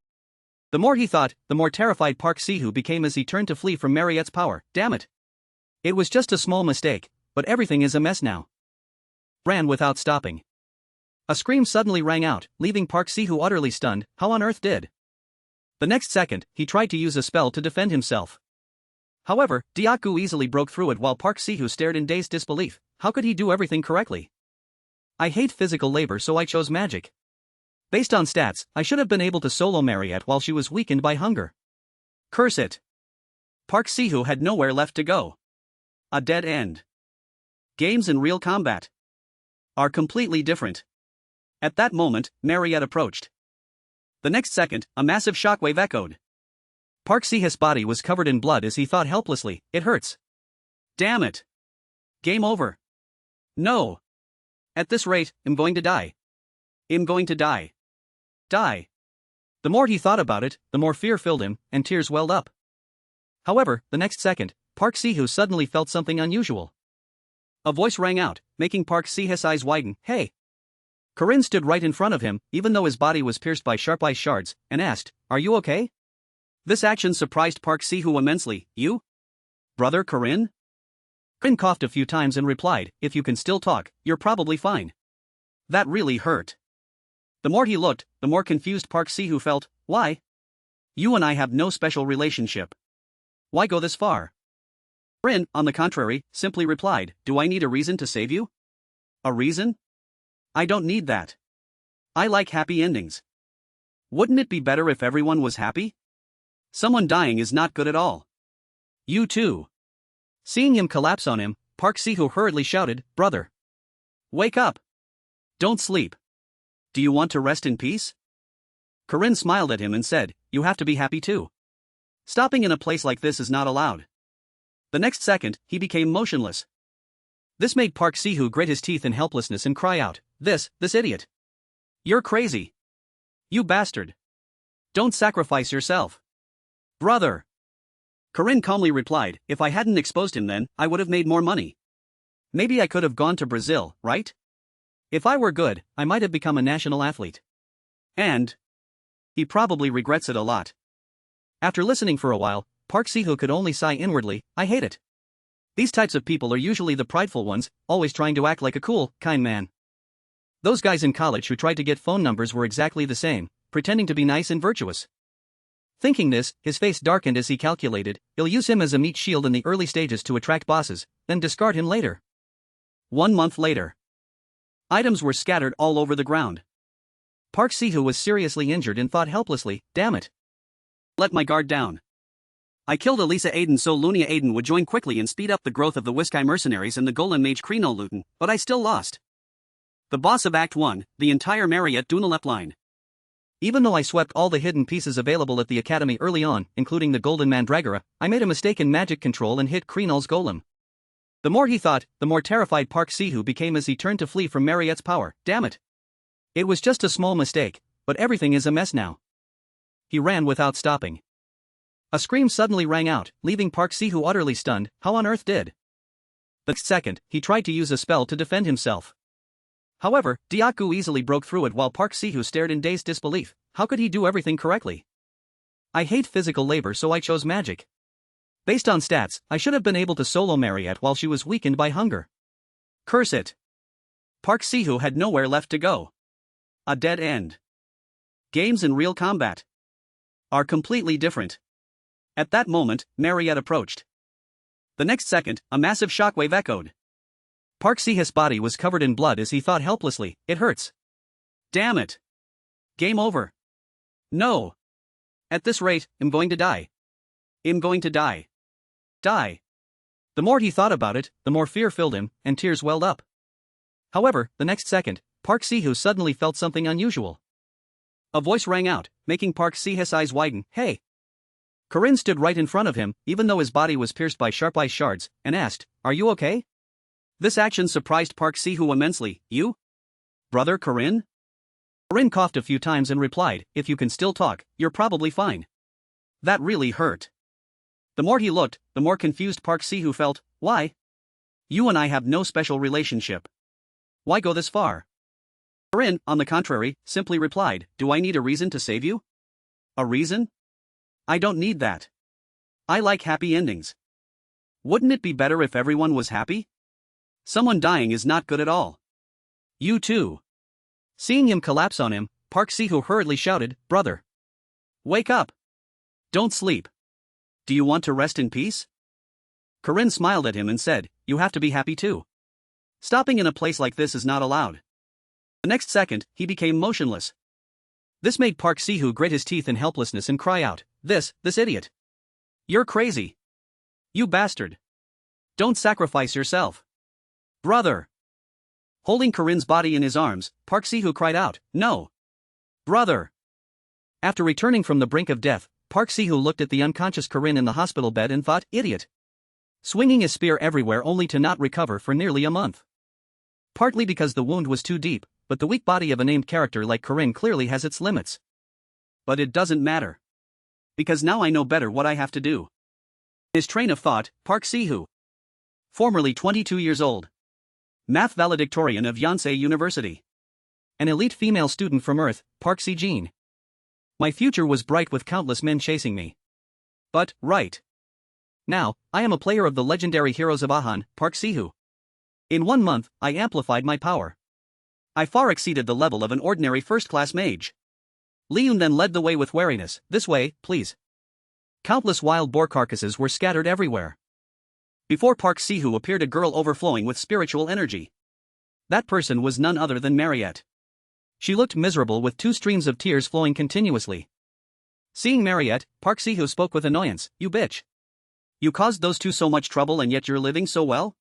The more he thought, the more terrified Park Ciu became as he turned to flee from Marriott's power. Damn it. It was just a small mistake, but everything is a mess now. Ran without stopping. A scream suddenly rang out, leaving Park Ciu utterly stunned. How on earth did? The next second, he tried to use a spell to defend himself. However, Diaku easily broke through it while Park Ciu stared in dazed disbelief. How could he do everything correctly? I hate physical labor, so I chose magic. Based on stats, I should have been able to solo Marriott while she was weakened by hunger. Curse it. Park Ciu had nowhere left to go. A dead end. Games and real combat are completely different. At that moment, Marriott approached. The next second, a massive shockwave echoed. Park Ciu's body was covered in blood as he thought helplessly, it hurts. Damn it. Game over. No. At this rate, I'm going to die. I'm going to die. Die. The more he thought about it, the more fear filled him, and tears welled up. However, the next second, Park Ciu suddenly felt something unusual. A voice rang out, making Park Ciu's eyes widen. Hey. Corinne stood right in front of him, even though his body was pierced by sharp ice shards, and asked, are you okay? This action surprised Park Ciu immensely. You? Brother Corinne? Corinne coughed a few times and replied, if you can still talk, you're probably fine. That really hurt. The more he looked, the more confused Park Ciu felt. Why? You and I have no special relationship. Why go this far? Corinne, on the contrary, simply replied, do I need a reason to save you? A reason? I don't need that. I like happy endings. Wouldn't it be better if everyone was happy? Someone dying is not good at all. You too. Seeing him collapse on him, Park Ciu hurriedly shouted, brother. Wake up. Don't sleep. Do you want to rest in peace? Corinne smiled at him and said, you have to be happy too. Stopping in a place like this is not allowed. The next second, he became motionless. This made Park Ciu grit his teeth in helplessness and cry out, this idiot. You're crazy. You bastard. Don't sacrifice yourself. Brother. Corinne calmly replied, if I hadn't exposed him then, I would have made more money. Maybe I could have gone to Brazil, right? If I were good, I might have become a national athlete. And he probably regrets it a lot. After listening for a while, Park Ciu could only sigh inwardly, I hate it. These types of people are usually the prideful ones, always trying to act like a cool, kind man. Those guys in college who tried to get phone numbers were exactly the same, pretending to be nice and virtuous. Thinking this, his face darkened as he calculated, he'll use him as a meat shield in the early stages to attract bosses, then discard him later. 1 month later. Items were scattered all over the ground. Park Ciu was seriously injured and thought helplessly, damn it. Let my guard down. I killed Alisa Aiden so Lunia Aiden would join quickly and speed up the growth of the Wiskai mercenaries and the Golem Mage Kreno Luton, but I still lost. The boss of Act 1, the entire Marriott and Alisa line. Even though I swept all the hidden pieces available at the academy early on, including the Golden Mandragora, I made a mistake in magic control and hit Krenol's Golem. The more he thought, the more terrified Park Ciu became as he turned to flee from Marriott's power, damn it. It was just a small mistake, but everything is a mess now. He ran without stopping. A scream suddenly rang out, leaving Park Ciu utterly stunned. How on earth did? The next second, he tried to use a spell to defend himself. However, Diaku easily broke through it while Park Ciu stared in dazed disbelief. How could he do everything correctly? I hate physical labor, so I chose magic. Based on stats, I should have been able to solo Marriott while she was weakened by hunger. Curse it. Park Ciu had nowhere left to go. A dead end. Games and real combat are completely different. At that moment, Marriott approached. The next second, a massive shockwave echoed. Park Ciu's body was covered in blood as he thought helplessly, it hurts. Damn it. Game over. No. At this rate, I'm going to die. I'm going to die. Die. The more he thought about it, the more fear filled him, and tears welled up. However, the next second, Park Ciu suddenly felt something unusual. A voice rang out, making Park Ciu's eyes widen. Hey. Corinne stood right in front of him, even though his body was pierced by sharp ice shards, and asked, are you okay? This action surprised Park Ciu immensely. You? Brother Corinne? Corinne coughed a few times and replied, if you can still talk, you're probably fine. That really hurt. The more he looked, the more confused Park Ciu felt. Why? You and I have no special relationship. Why go this far? Corinne, on the contrary, simply replied, do I need a reason to save you? A reason? I don't need that. I like happy endings. Wouldn't it be better if everyone was happy? Someone dying is not good at all. You too. Seeing him collapse on him, Park Ciu hurriedly shouted, brother. Wake up. Don't sleep. Do you want to rest in peace? Corinne smiled at him and said, you have to be happy too. Stopping in a place like this is not allowed. The next second, he became motionless. This made Park Ciu grit his teeth in helplessness and cry out, this idiot. You're crazy. You bastard. Don't sacrifice yourself. Brother. Holding Corinne's body in his arms, Park Ciu cried out, no. Brother. After returning from the brink of death, Park Ciu looked at the unconscious Corinne in the hospital bed and thought, idiot. Swinging his spear everywhere only to not recover for nearly a month. Partly because the wound was too deep, but the weak body of a named character like Corinne clearly has its limits. But it doesn't matter. Because now I know better what I have to do. His train of thought, Park Ciu. Formerly 22 years old. Math valedictorian of Yonsei University. An elite female student from Earth, Park Si-jin. My future was bright with countless men chasing me. But, right. Now, I am a player of the legendary heroes of Ahan, Park Ciu. In 1 month, I amplified my power. I far exceeded the level of an ordinary first-class mage. Liun then led the way with wariness. This way, please. Countless wild boar carcasses were scattered everywhere. Before Park Ciu appeared a girl overflowing with spiritual energy. That person was none other than Marriott. She looked miserable with 2 streams of tears flowing continuously. Seeing Marriott, Park Ciu spoke with annoyance. You bitch. You caused those 2 so much trouble and yet you're living so well?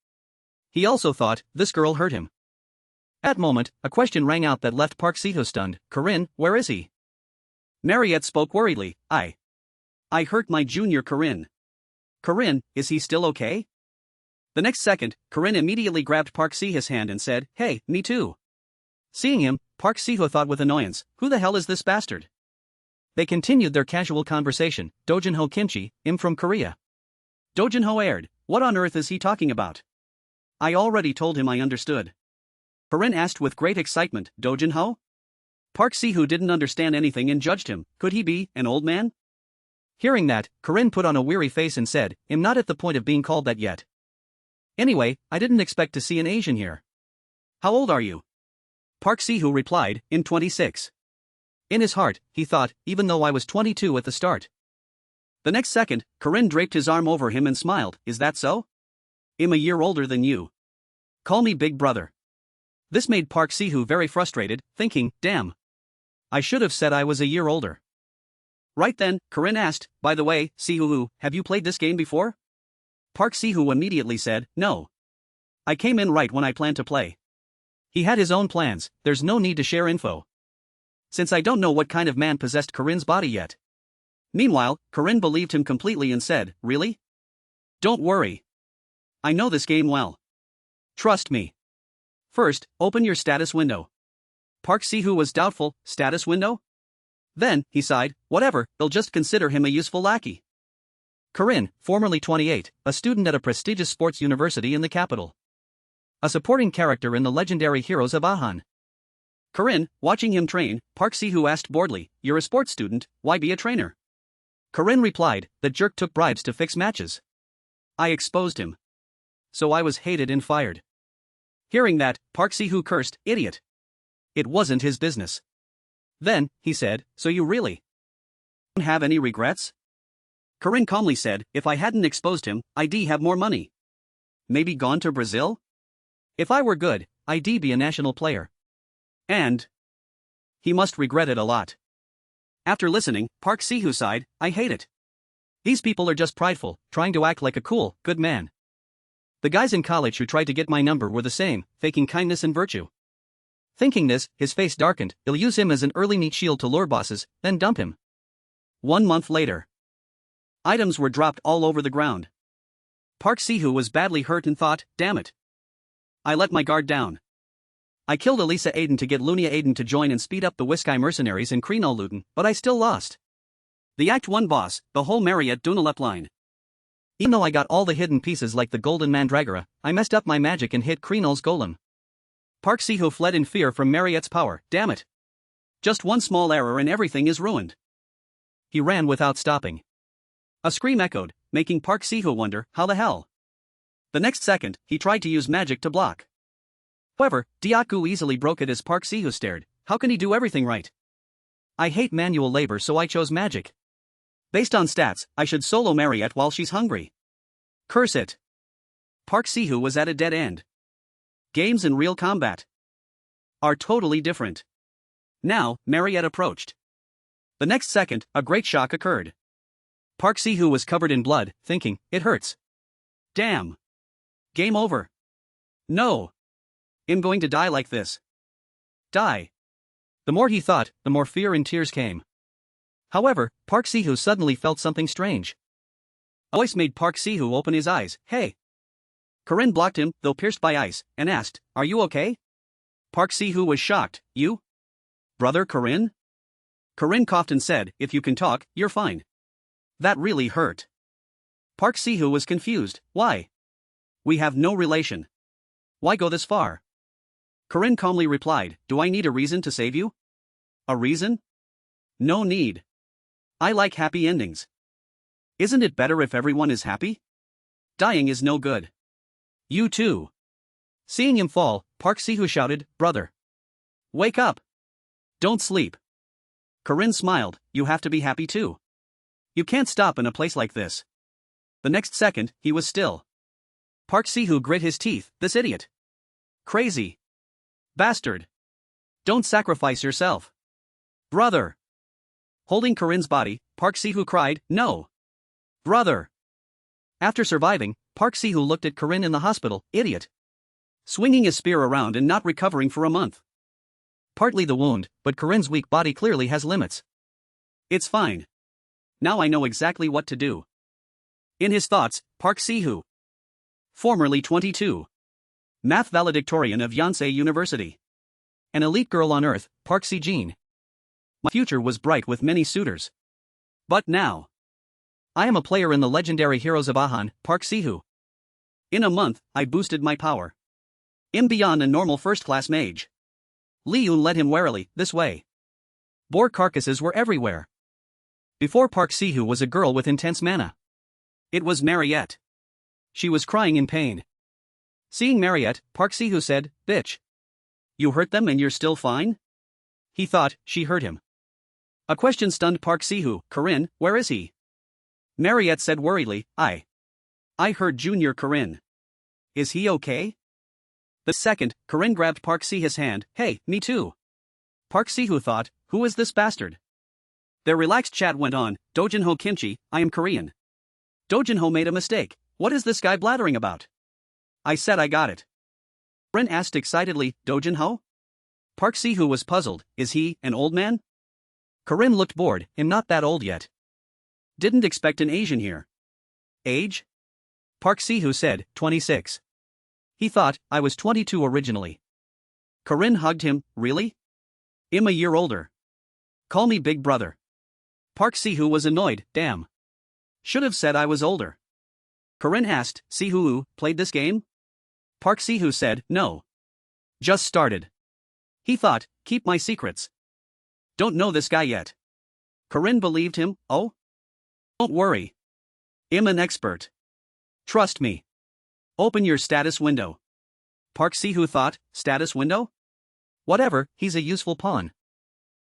He also thought, this girl hurt him. At that moment, a question rang out that left Park Ciu stunned. Corinne, where is he? Marriott spoke worriedly. I hurt my junior Corinne. Corinne, is he still okay? The next second, Corinne immediately grabbed Park Ciu's hand and said, hey, me too. Seeing him, Park Ciu thought with annoyance, who the hell is this bastard? They continued their casual conversation. Dojinho Kimchi, I'm from Korea. Dojinho aired, what on earth is he talking about? I already told him I understood. Corinne asked with great excitement, Dojinho? Park Ciu didn't understand anything and judged him. Could he be an old man? Hearing that, Corinne put on a weary face and said, I'm not at the point of being called that yet. Anyway, I didn't expect to see an Asian here. How old are you? Park Ciu replied, I'm 26. In his heart, he thought, even though I was 22 at the start. The next second, Corinne draped his arm over him and smiled, is that so? I'm a year older than you. Call me big brother. This made Park Ciu very frustrated, thinking, damn. I should have said I was a year older. Right then, Corinne asked, by the way, Ciu, have you played this game before? Park Ciu immediately said, no. I came in right when I planned to play. He had his own plans, there's no need to share info. Since I don't know what kind of man possessed Corinne's body yet. Meanwhile, Corinne believed him completely and said, really? Don't worry. I know this game well. Trust me. First, open your status window. Park Ciu was doubtful, status window? Then, he sighed, whatever, they'll just consider him a useful lackey. Corinne, formerly 28, a student at a prestigious sports university in the capital. A supporting character in the legendary heroes of Ahan. Corinne, watching him train, Park Ciu asked boredly, you're a sports student, why be a trainer? Corinne replied, that jerk took bribes to fix matches. I exposed him. So I was hated and fired. Hearing that, Park Ciu cursed, idiot. It wasn't his business. Then, he said, so you really don't have any regrets? Corinne calmly said, if I hadn't exposed him, I'd have more money. Maybe gone to Brazil? If I were good, I'd be a national player. And he must regret it a lot. After listening, Park Ciu sighed, I hate it. These people are just prideful, trying to act like a cool, good man. The guys in college who tried to get my number were the same, faking kindness and virtue. Thinking this, his face darkened, he'll use him as an early neat shield to lure bosses, then dump him. 1 month later. Items were dropped all over the ground. Park Ciu was badly hurt and thought, damn it. I let my guard down. I killed Alisa Aiden to get Lunia Aiden to join and speed up the Wiskai mercenaries and Krenol Luton, but I still lost. The Act 1 boss, the whole Marriott Dunalep line. Even though I got all the hidden pieces like the Golden Mandragora, I messed up my magic and hit Krenol's golem. Park Ciu fled in fear from Marriott's power, damn it. Just one small error and everything is ruined. He ran without stopping. A scream echoed, making Park Ciu wonder, how the hell? The next second, he tried to use magic to block. However, Diaku easily broke it as Park Ciu stared, how can he do everything right? I hate manual labor so I chose magic. Based on stats, I should solo Marriott while she's hungry. Curse it. Park Ciu was at a dead end. Games and real combat are totally different. Now, Marriott approached. The next second, a great shock occurred. Park Ciu was covered in blood, thinking, it hurts. Damn. Game over. No. I'm going to die like this. Die. The more he thought, the more fear and tears came. However, Park Ciu suddenly felt something strange. A voice made Park Ciu open his eyes, hey. Corinne blocked him, though pierced by ice, and asked, are you okay? Park Ciu was shocked, you? Brother Corinne? Corinne coughed and said, if you can talk, you're fine. That really hurt. Park Ciu was confused, why? We have no relation. Why go this far? Corinne calmly replied, do I need a reason to save you? A reason? No need. I like happy endings. Isn't it better if everyone is happy? Dying is no good. You too. Seeing him fall, Park Ciu shouted, "Brother! Wake up! Don't sleep." Corinne smiled, "You have to be happy too. You can't stop in a place like this." The next second, he was still. Park Ciu grit his teeth, "This idiot. Crazy. Bastard. Don't sacrifice yourself. Brother." Holding Corinne's body, Park Ciu cried, "No. Brother." After surviving, Park Ciu looked at Corinne in the hospital, "Idiot. Swinging his spear around and not recovering for a month. Partly the wound, but Corinne's weak body clearly has limits. It's fine. Now I know exactly what to do." In his thoughts, Park Ciu, formerly 22, math valedictorian of Yonsei University, an elite girl on Earth, Park Si-jin. My future was bright with many suitors. But now, I am a player in the legendary Heroes of Ahan, Park Ciu. In a month, I boosted my power. I'm beyond a normal first-class mage. Li Yun led him warily, this way. Boar carcasses were everywhere. Before Park Ciu was a girl with intense mana. It was Marriott. She was crying in pain. Seeing Marriott, Park Ciu said, "Bitch. You hurt them and you're still fine?" He thought she hurt him. A question stunned Park Ciu, "Corinne, where is he?" Marriott said worriedly, I heard Junior Corinne. Is he okay?" The second, Corinne grabbed Park Ciu's hand, "Hey, me too." Park Ciu thought, "Who is this bastard?" Their relaxed chat went on, "Dojinho Kimchi, I am Korean. Dojinho made a mistake, what is this guy blathering about?" I said I got it. Corinne asked excitedly, "Dojinho?" Park Ciu was puzzled, "Is he an old man?" Corinne looked bored, "I'm not that old yet." "Didn't expect an Asian here." "Age?" Park Ciu said, 26. He thought, I was 22 originally. Corinne hugged him, "Really? I'm a year older. Call me big brother." Park Ciu was annoyed, "Damn. Should have said I was older." Corinne asked, "Ciu played this game?" Park Ciu said, "No. Just started." He thought, "Keep my secrets. Don't know this guy yet." Corinne believed him, "Oh? Don't worry. I'm an expert. Trust me. Open your status window." Park Ciu thought, "Status window? Whatever, he's a useful pawn."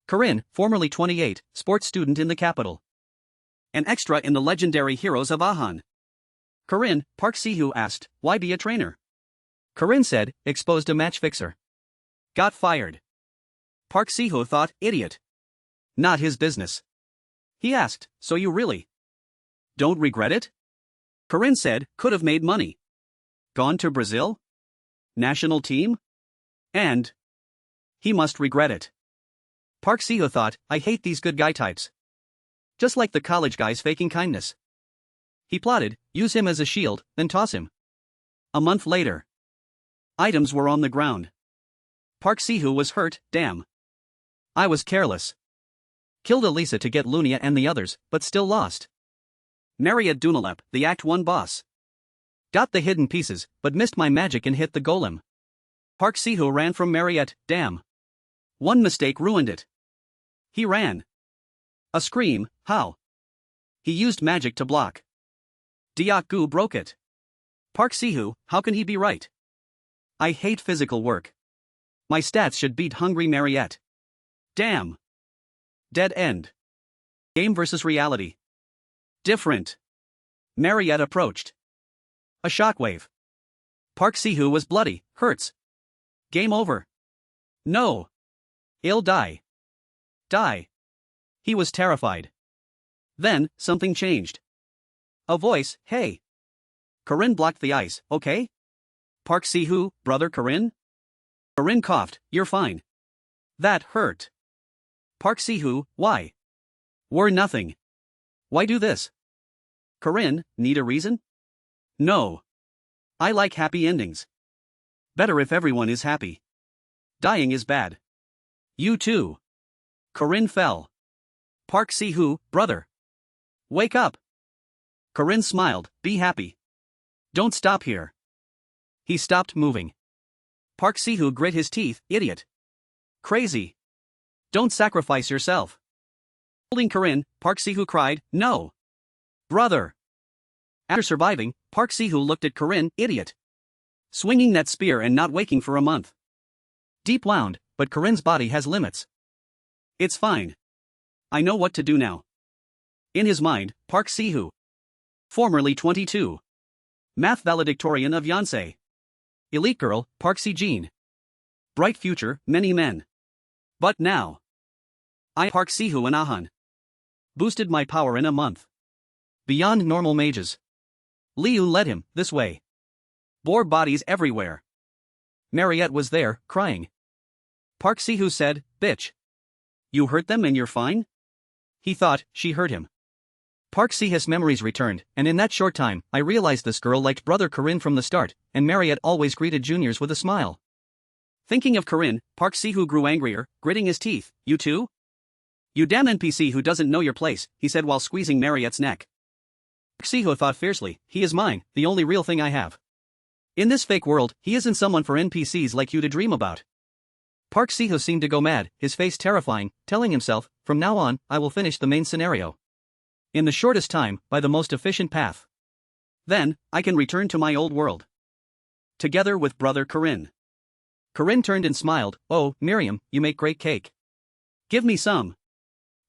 Corinne, formerly 28, sports student in the capital. An extra in the legendary Heroes of Ahan. Corinne, Park Ciu asked, "Why be a trainer?" Corinne said, "Exposed a match fixer. Got fired." Park Ciu thought, "Idiot. Not his business." He asked, "So you really don't regret it?" Corinne said, "Could have made money. Gone to Brazil? National team? And he must regret it." Park Ciu thought, I hate these good guy types. Just like the college guys faking kindness. He plotted, use him as a shield, then toss him. A month later. Items were on the ground. Park Ciu was hurt, "Damn. I was careless. Killed Alisa to get Lunia and the others, but still lost. Marriott Dunalep, the Act 1 boss. Got the hidden pieces, but missed my magic and hit the golem." Park Ciu ran from Marriott, "Damn. One mistake ruined it." He ran. A scream, "How?" He used magic to block. Diak-gu broke it. Park Ciu, how can he be right? I hate physical work. My stats should beat hungry Marriott. Damn. Dead end. Game versus reality. Different. Marriott approached. A shockwave. Park Ciu was bloody, hurts. Game over. No. I'll die. Die. He was terrified. Then, something changed. A voice, "Hey." Corinne blocked the ice, "Okay?" Park Ciu, "Brother Corinne?" Corinne coughed, "You're fine." That hurt. Park Ciu, "Why?" "We're nothing. Why do this?" Corinne, "Need a reason?" "No. I like happy endings. Better if everyone is happy. Dying is bad." "You too." Corinne fell. Park Ciu, "Brother. Wake up." Corinne smiled, "Be happy. Don't stop here." He stopped moving. Park Ciu grit his teeth, "Idiot. Crazy. Don't sacrifice yourself." Holding Corinne, Park Ciu cried, "No. Brother! After surviving, Park Ciu looked at Corinne, idiot. Swinging that spear and not waking for a month. Deep wound, but Corinne's body has limits. It's fine. I know what to do now. In his mind, Park Ciu, formerly 22. Math valedictorian of Yonsei. Elite girl, Park Si-jin. Bright future, many men. But now, I Park Ciu and Ahan. Boosted my power in a month. Beyond normal mages. Liu led him, this way. Bore bodies everywhere. Marriott was there, crying. Park Ciu said, bitch. You hurt them and you're fine? He thought, she hurt him. Park Ci's memories returned, and in that short time, I realized this girl liked brother Corinne from the start, and Marriott always greeted juniors with a smile. Thinking of Corinne, Park Ciu grew angrier, gritting his teeth. You too? You damn NPC who doesn't know your place, he said while squeezing Marriott's neck. Park Ciu thought fiercely, he is mine, the only real thing I have. In this fake world, he isn't someone for NPCs like you to dream about. Park Ciu seemed to go mad, his face terrifying, telling himself, from now on, I will finish the main scenario. In the shortest time, by the most efficient path. Then, I can return to my old world. Together with brother Corinne. Corinne turned and smiled, oh, Miriam, you make great cake. Give me some.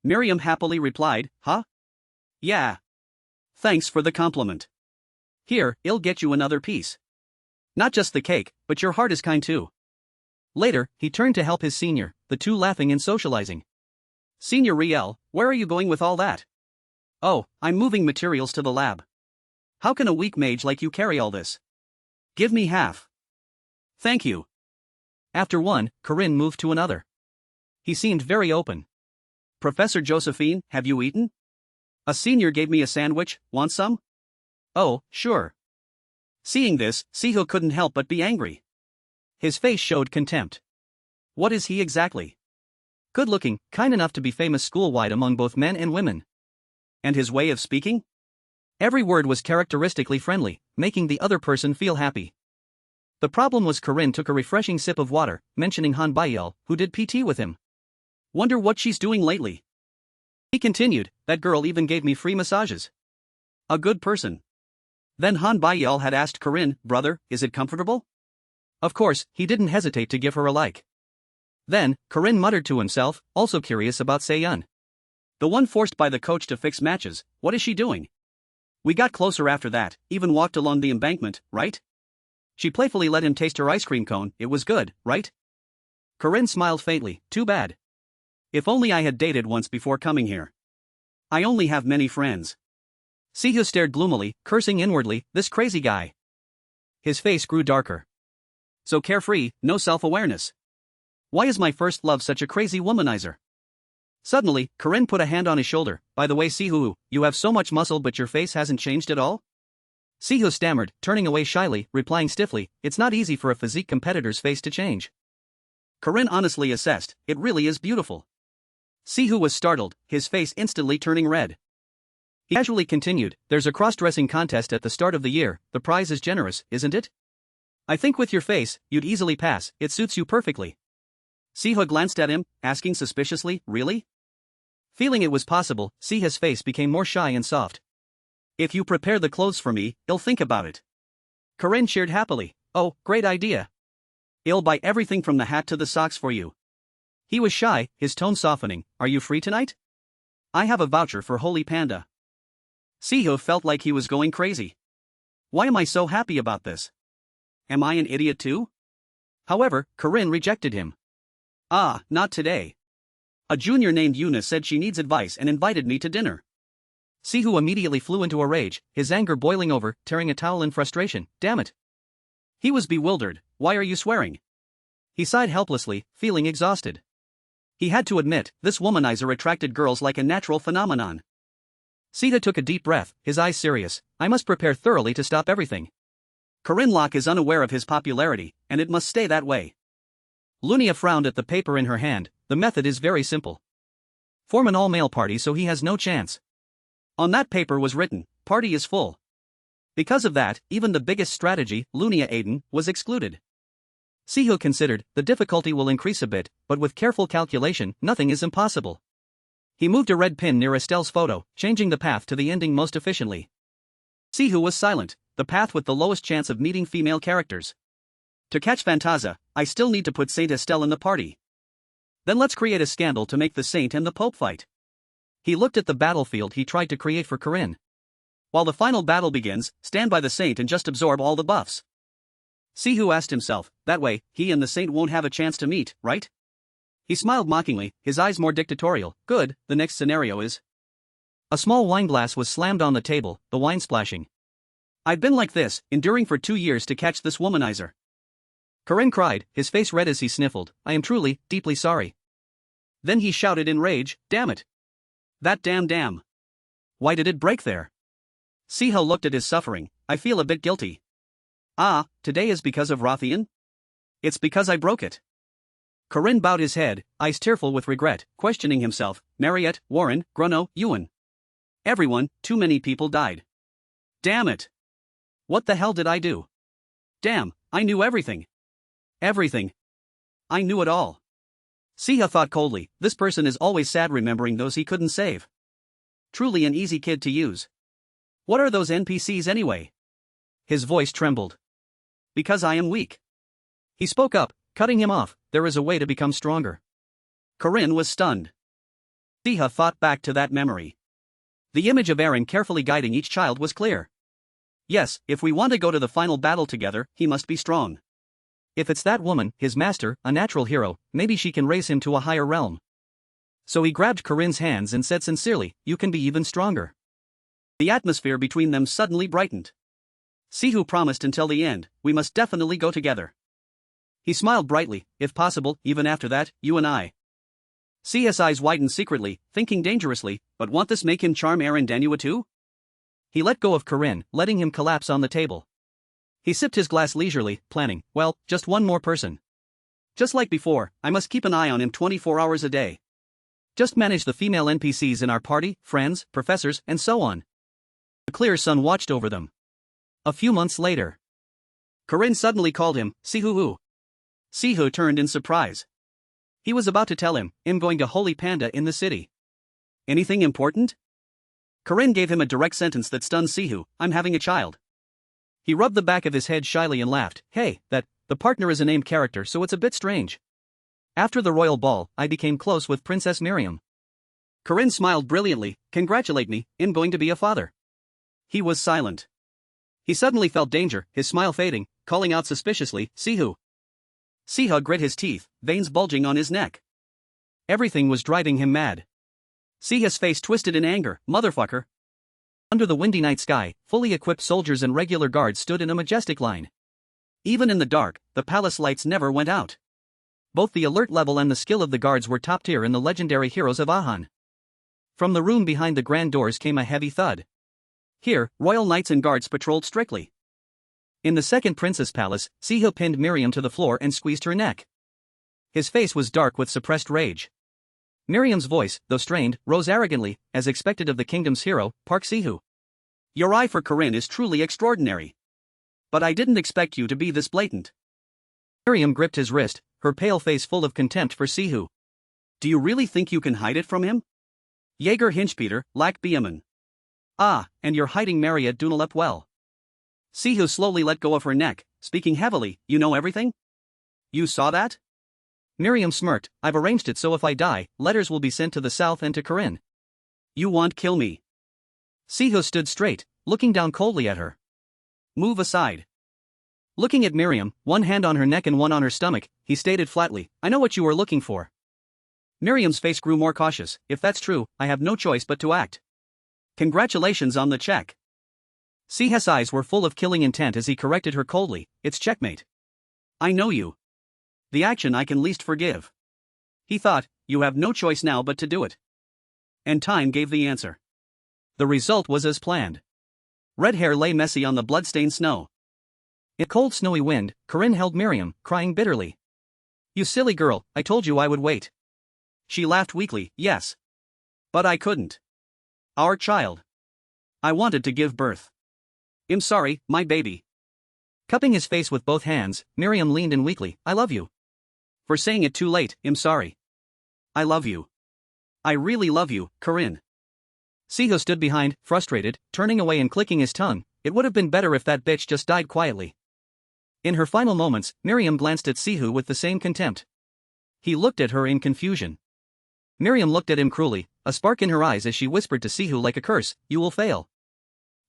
Miriam happily replied, huh? Yeah. Thanks for the compliment. Here, I'll get you another piece. Not just the cake, but your heart is kind too. Later, he turned to help his senior, the two laughing and socializing. Senior Riel, where are you going with all that? Oh, I'm moving materials to the lab. How can a weak mage like you carry all this? Give me half. Thank you. After one, Corinne moved to another. He seemed very open. Professor Josephine, have you eaten? A senior gave me a sandwich, want some? Oh, sure. Seeing this, Ciu couldn't help but be angry. His face showed contempt. What is he exactly? Good-looking, kind enough to be famous school-wide among both men and women. And his way of speaking? Every word was characteristically friendly, making the other person feel happy. The problem was Corinne took a refreshing sip of water, mentioning Han Baiyel, who did PT with him. Wonder what she's doing lately. He continued, that girl even gave me free massages. A good person. Then Han Baiyel had asked Corinne, brother, is it comfortable? Of course, he didn't hesitate to give her a like. Then, Corinne muttered to himself, also curious about Se-yun. The one forced by the coach to fix matches, what is she doing? We got closer after that, even walked along the embankment, right? She playfully let him taste her ice cream cone, it was good, right? Corinne smiled faintly, too bad. If only I had dated once before coming here. I only have many friends. Ciu stared gloomily, cursing inwardly, this crazy guy. His face grew darker. So carefree, no self-awareness. Why is my first love such a crazy womanizer? Suddenly, Corinne put a hand on his shoulder. By the way, Ciu, you have so much muscle but your face hasn't changed at all? Ciu stammered, turning away shyly, replying stiffly, it's not easy for a physique competitor's face to change. Corinne honestly assessed, it really is beautiful. Ciu was startled, his face instantly turning red. He casually continued, there's a cross-dressing contest at the start of the year, the prize is generous, isn't it? I think with your face, you'd easily pass, it suits you perfectly. Ciu glanced at him, asking suspiciously, really? Feeling it was possible, Ciu's face became more shy and soft. If you prepare the clothes for me, I'll think about it. Corinne cheered happily, oh, great idea. I'll buy everything from the hat to the socks for you. He was shy, his tone softening, are you free tonight? I have a voucher for Holy Panda. Ciu felt like he was going crazy. Why am I so happy about this? Am I an idiot too? However, Corinne rejected him. Ah, not today. A junior named Yuna said she needs advice and invited me to dinner. Ciu immediately flew into a rage, his anger boiling over, tearing a towel in frustration, damn it. He was bewildered, why are you swearing? He sighed helplessly, feeling exhausted. He had to admit, this womanizer attracted girls like a natural phenomenon. Ciu took a deep breath, his eyes serious, I must prepare thoroughly to stop everything. Corinne Locke is unaware of his popularity, and it must stay that way. Lunia frowned at the paper in her hand, the method is very simple. Form an all-male party so he has no chance. On that paper was written, party is full. Because of that, even the biggest strategy, Lunia Aiden, was excluded. Ciu considered, the difficulty will increase a bit, but with careful calculation, nothing is impossible. He moved a red pin near Estelle's photo, changing the path to the ending most efficiently. Sihu was silent, the path with the lowest chance of meeting female characters. To catch Fantasia, I still need to put Saint Estelle in the party. Then let's create a scandal to make the Saint and the Pope fight. He looked at the battlefield he tried to create for Corinne. While the final battle begins, stand by the Saint and just absorb all the buffs. Sihu asked himself, that way, he and the Saint won't have a chance to meet, right? He smiled mockingly, his eyes more dictatorial. Good, the next scenario is. A small wine glass was slammed on the table, the wine splashing. I've been like this, enduring for 2 years to catch this womanizer. Corinne cried, his face red as he sniffled. I am truly, deeply sorry. Then he shouted in rage, damn it. That damn. Why did it break there? Sihu looked at his suffering. I feel a bit guilty. Ah, today is because of Rothian? It's because I broke it. Corinne bowed his head, eyes tearful with regret, questioning himself. Marriott, Warren, Gruno, Ewan. Everyone, too many people died. Damn it. What the hell did I do? Damn, I knew everything. Everything. I knew it all. Sihu thought coldly, this person is always sad remembering those he couldn't save. Truly an easy kid to use. What are those NPCs anyway? His voice trembled. Because I am weak. He spoke up, cutting him off. There is a way to become stronger. Corinne was stunned. Sihu thought back to that memory. The image of Aaron carefully guiding each child was clear. Yes, if we want to go to the final battle together, he must be strong. If it's that woman, his master, a natural hero, maybe she can raise him to a higher realm. So he grabbed Corinne's hands and said sincerely, you can be even stronger. The atmosphere between them suddenly brightened. Sihu promised until the end, we must definitely go together. He smiled brightly, if possible, even after that, you and I. Sihu's eyes widened secretly, thinking dangerously, but won't this make him charm Aaron Danua too? He let go of Corinne, letting him collapse on the table. He sipped his glass leisurely, planning, well, just one more person. Just like before, I must keep an eye on him 24 hours a day. Just manage the female NPCs in our party, friends, professors, and so on. The clear sun watched over them. A few months later. Corinne suddenly called him, Sihu. Sihu turned in surprise. He was about to tell him, I'm going to Holy Panda in the city. Anything important? Corinne gave him a direct sentence that stunned Sihu, I'm having a child. He rubbed the back of his head shyly and laughed, hey, the partner is a named character so it's a bit strange. After the royal ball, I became close with Princess Miriam. Corinne smiled brilliantly, congratulate me, I'm going to be a father. He was silent. He suddenly felt danger, his smile fading, calling out suspiciously, Sihu. Sihu grit his teeth, veins bulging on his neck. Everything was driving him mad. Sihu's face twisted in anger, motherfucker. Under the windy night sky, fully equipped soldiers and regular guards stood in a majestic line. Even in the dark, the palace lights never went out. Both the alert level and the skill of the guards were top tier in the legendary heroes of Ahan. From the room behind the grand doors came a heavy thud. Here, royal knights and guards patrolled strictly. In the second princess palace, Sihu pinned Miriam to the floor and squeezed her neck. His face was dark with suppressed rage. Miriam's voice, though strained, rose arrogantly, as expected of the kingdom's hero, Park Ciu. Your eye for Corinne is truly extraordinary. But I didn't expect you to be this blatant. Miriam gripped his wrist, her pale face full of contempt for Sihu. Do you really think you can hide it from him? Jaeger Hinchpeter, Lack Beaman. Ah, and you're hiding Marriott Dunalep well. Sihu slowly let go of her neck, speaking heavily, you know everything? You saw that? Miriam smirked, I've arranged it so if I die, letters will be sent to the south and to Corinne. You won't kill me. Sihu stood straight, looking down coldly at her. Move aside. Looking at Miriam, one hand on her neck and one on her stomach, he stated flatly, I know what you were looking for. Miriam's face grew more cautious, if that's true, I have no choice but to act. Congratulations on the check. Sihu's eyes were full of killing intent as he corrected her coldly, it's checkmate. I know you. The action I can least forgive. He thought, you have no choice now but to do it. And time gave the answer. The result was as planned. Red hair lay messy on the blood-stained snow. In a cold snowy wind, Corinne held Miriam, crying bitterly. You silly girl, I told you I would wait. She laughed weakly, yes. But I couldn't. Our child. I wanted to give birth. I'm sorry, my baby. Cupping his face with both hands, Miriam leaned in weakly, I love you. For saying it too late, I'm sorry. I love you. I really love you, Corinne. Siho stood behind, frustrated, turning away and clicking his tongue. It would have been better if that bitch just died quietly. In her final moments, Miriam glanced at Siho with the same contempt. He looked at her in confusion. Miriam looked at him cruelly, a spark in her eyes as she whispered to Siho like a curse, "You will fail."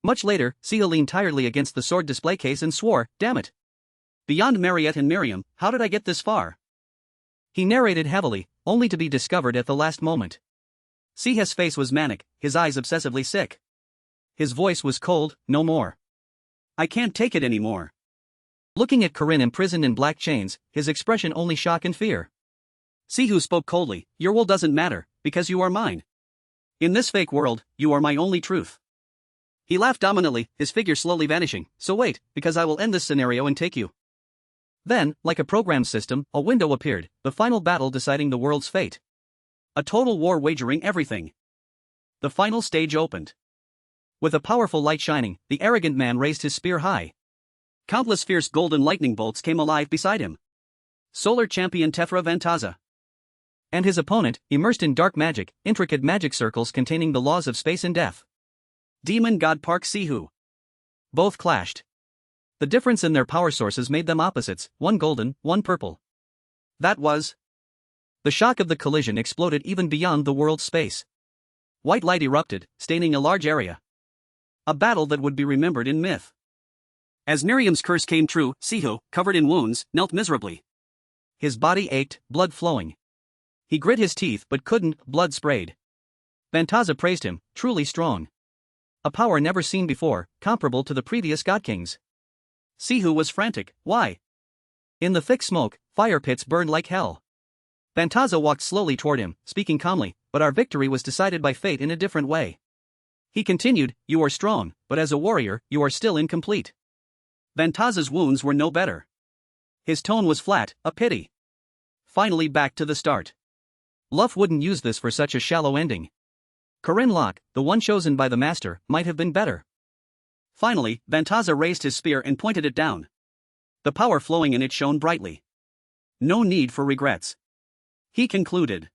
Much later, Siho leaned tiredly against the sword display case and swore, "Damn it. Beyond Marriott and Miriam, how did I get this far?" He narrated heavily, only to be discovered at the last moment. Siha's face was manic, his eyes obsessively sick. His voice was cold, "No more. I can't take it anymore." Looking at Corinne imprisoned in black chains, his expression only shock and fear. Siho spoke coldly, "Your will doesn't matter, because you are mine. In this fake world, you are my only truth." He laughed dominantly, his figure slowly vanishing. "So wait, because I will end this scenario and take you." Then, like a programmed system, a window appeared, the final battle deciding the world's fate. A total war wagering everything. The final stage opened. With a powerful light shining, the arrogant man raised his spear high. Countless fierce golden lightning bolts came alive beside him. Solar champion Tefra Vantaza. And his opponent, immersed in dark magic, intricate magic circles containing the laws of space and death. Demon god Park Ciu. Both clashed. The difference in their power sources made them opposites, one golden, one purple. That was. The shock of the collision exploded even beyond the world's space. White light erupted, staining a large area. A battle that would be remembered in myth. As Miriam's curse came true, Siho, covered in wounds, knelt miserably. His body ached, blood flowing. He grit his teeth but couldn't, blood sprayed. Vantaza praised him, truly strong. A power never seen before, comparable to the previous God Kings. Siho was frantic, why? In the thick smoke, fire pits burned like hell. Vantaza walked slowly toward him, speaking calmly, but our victory was decided by fate in a different way. He continued, "You are strong, but as a warrior, you are still incomplete." Vantaza's wounds were no better. His tone was flat, a pity. Finally back to the start. Luff wouldn't use this for such a shallow ending. Corinne Locke, the one chosen by the master, might have been better. Finally, Vantaza raised his spear and pointed it down. The power flowing in it shone brightly. No need for regrets. He concluded.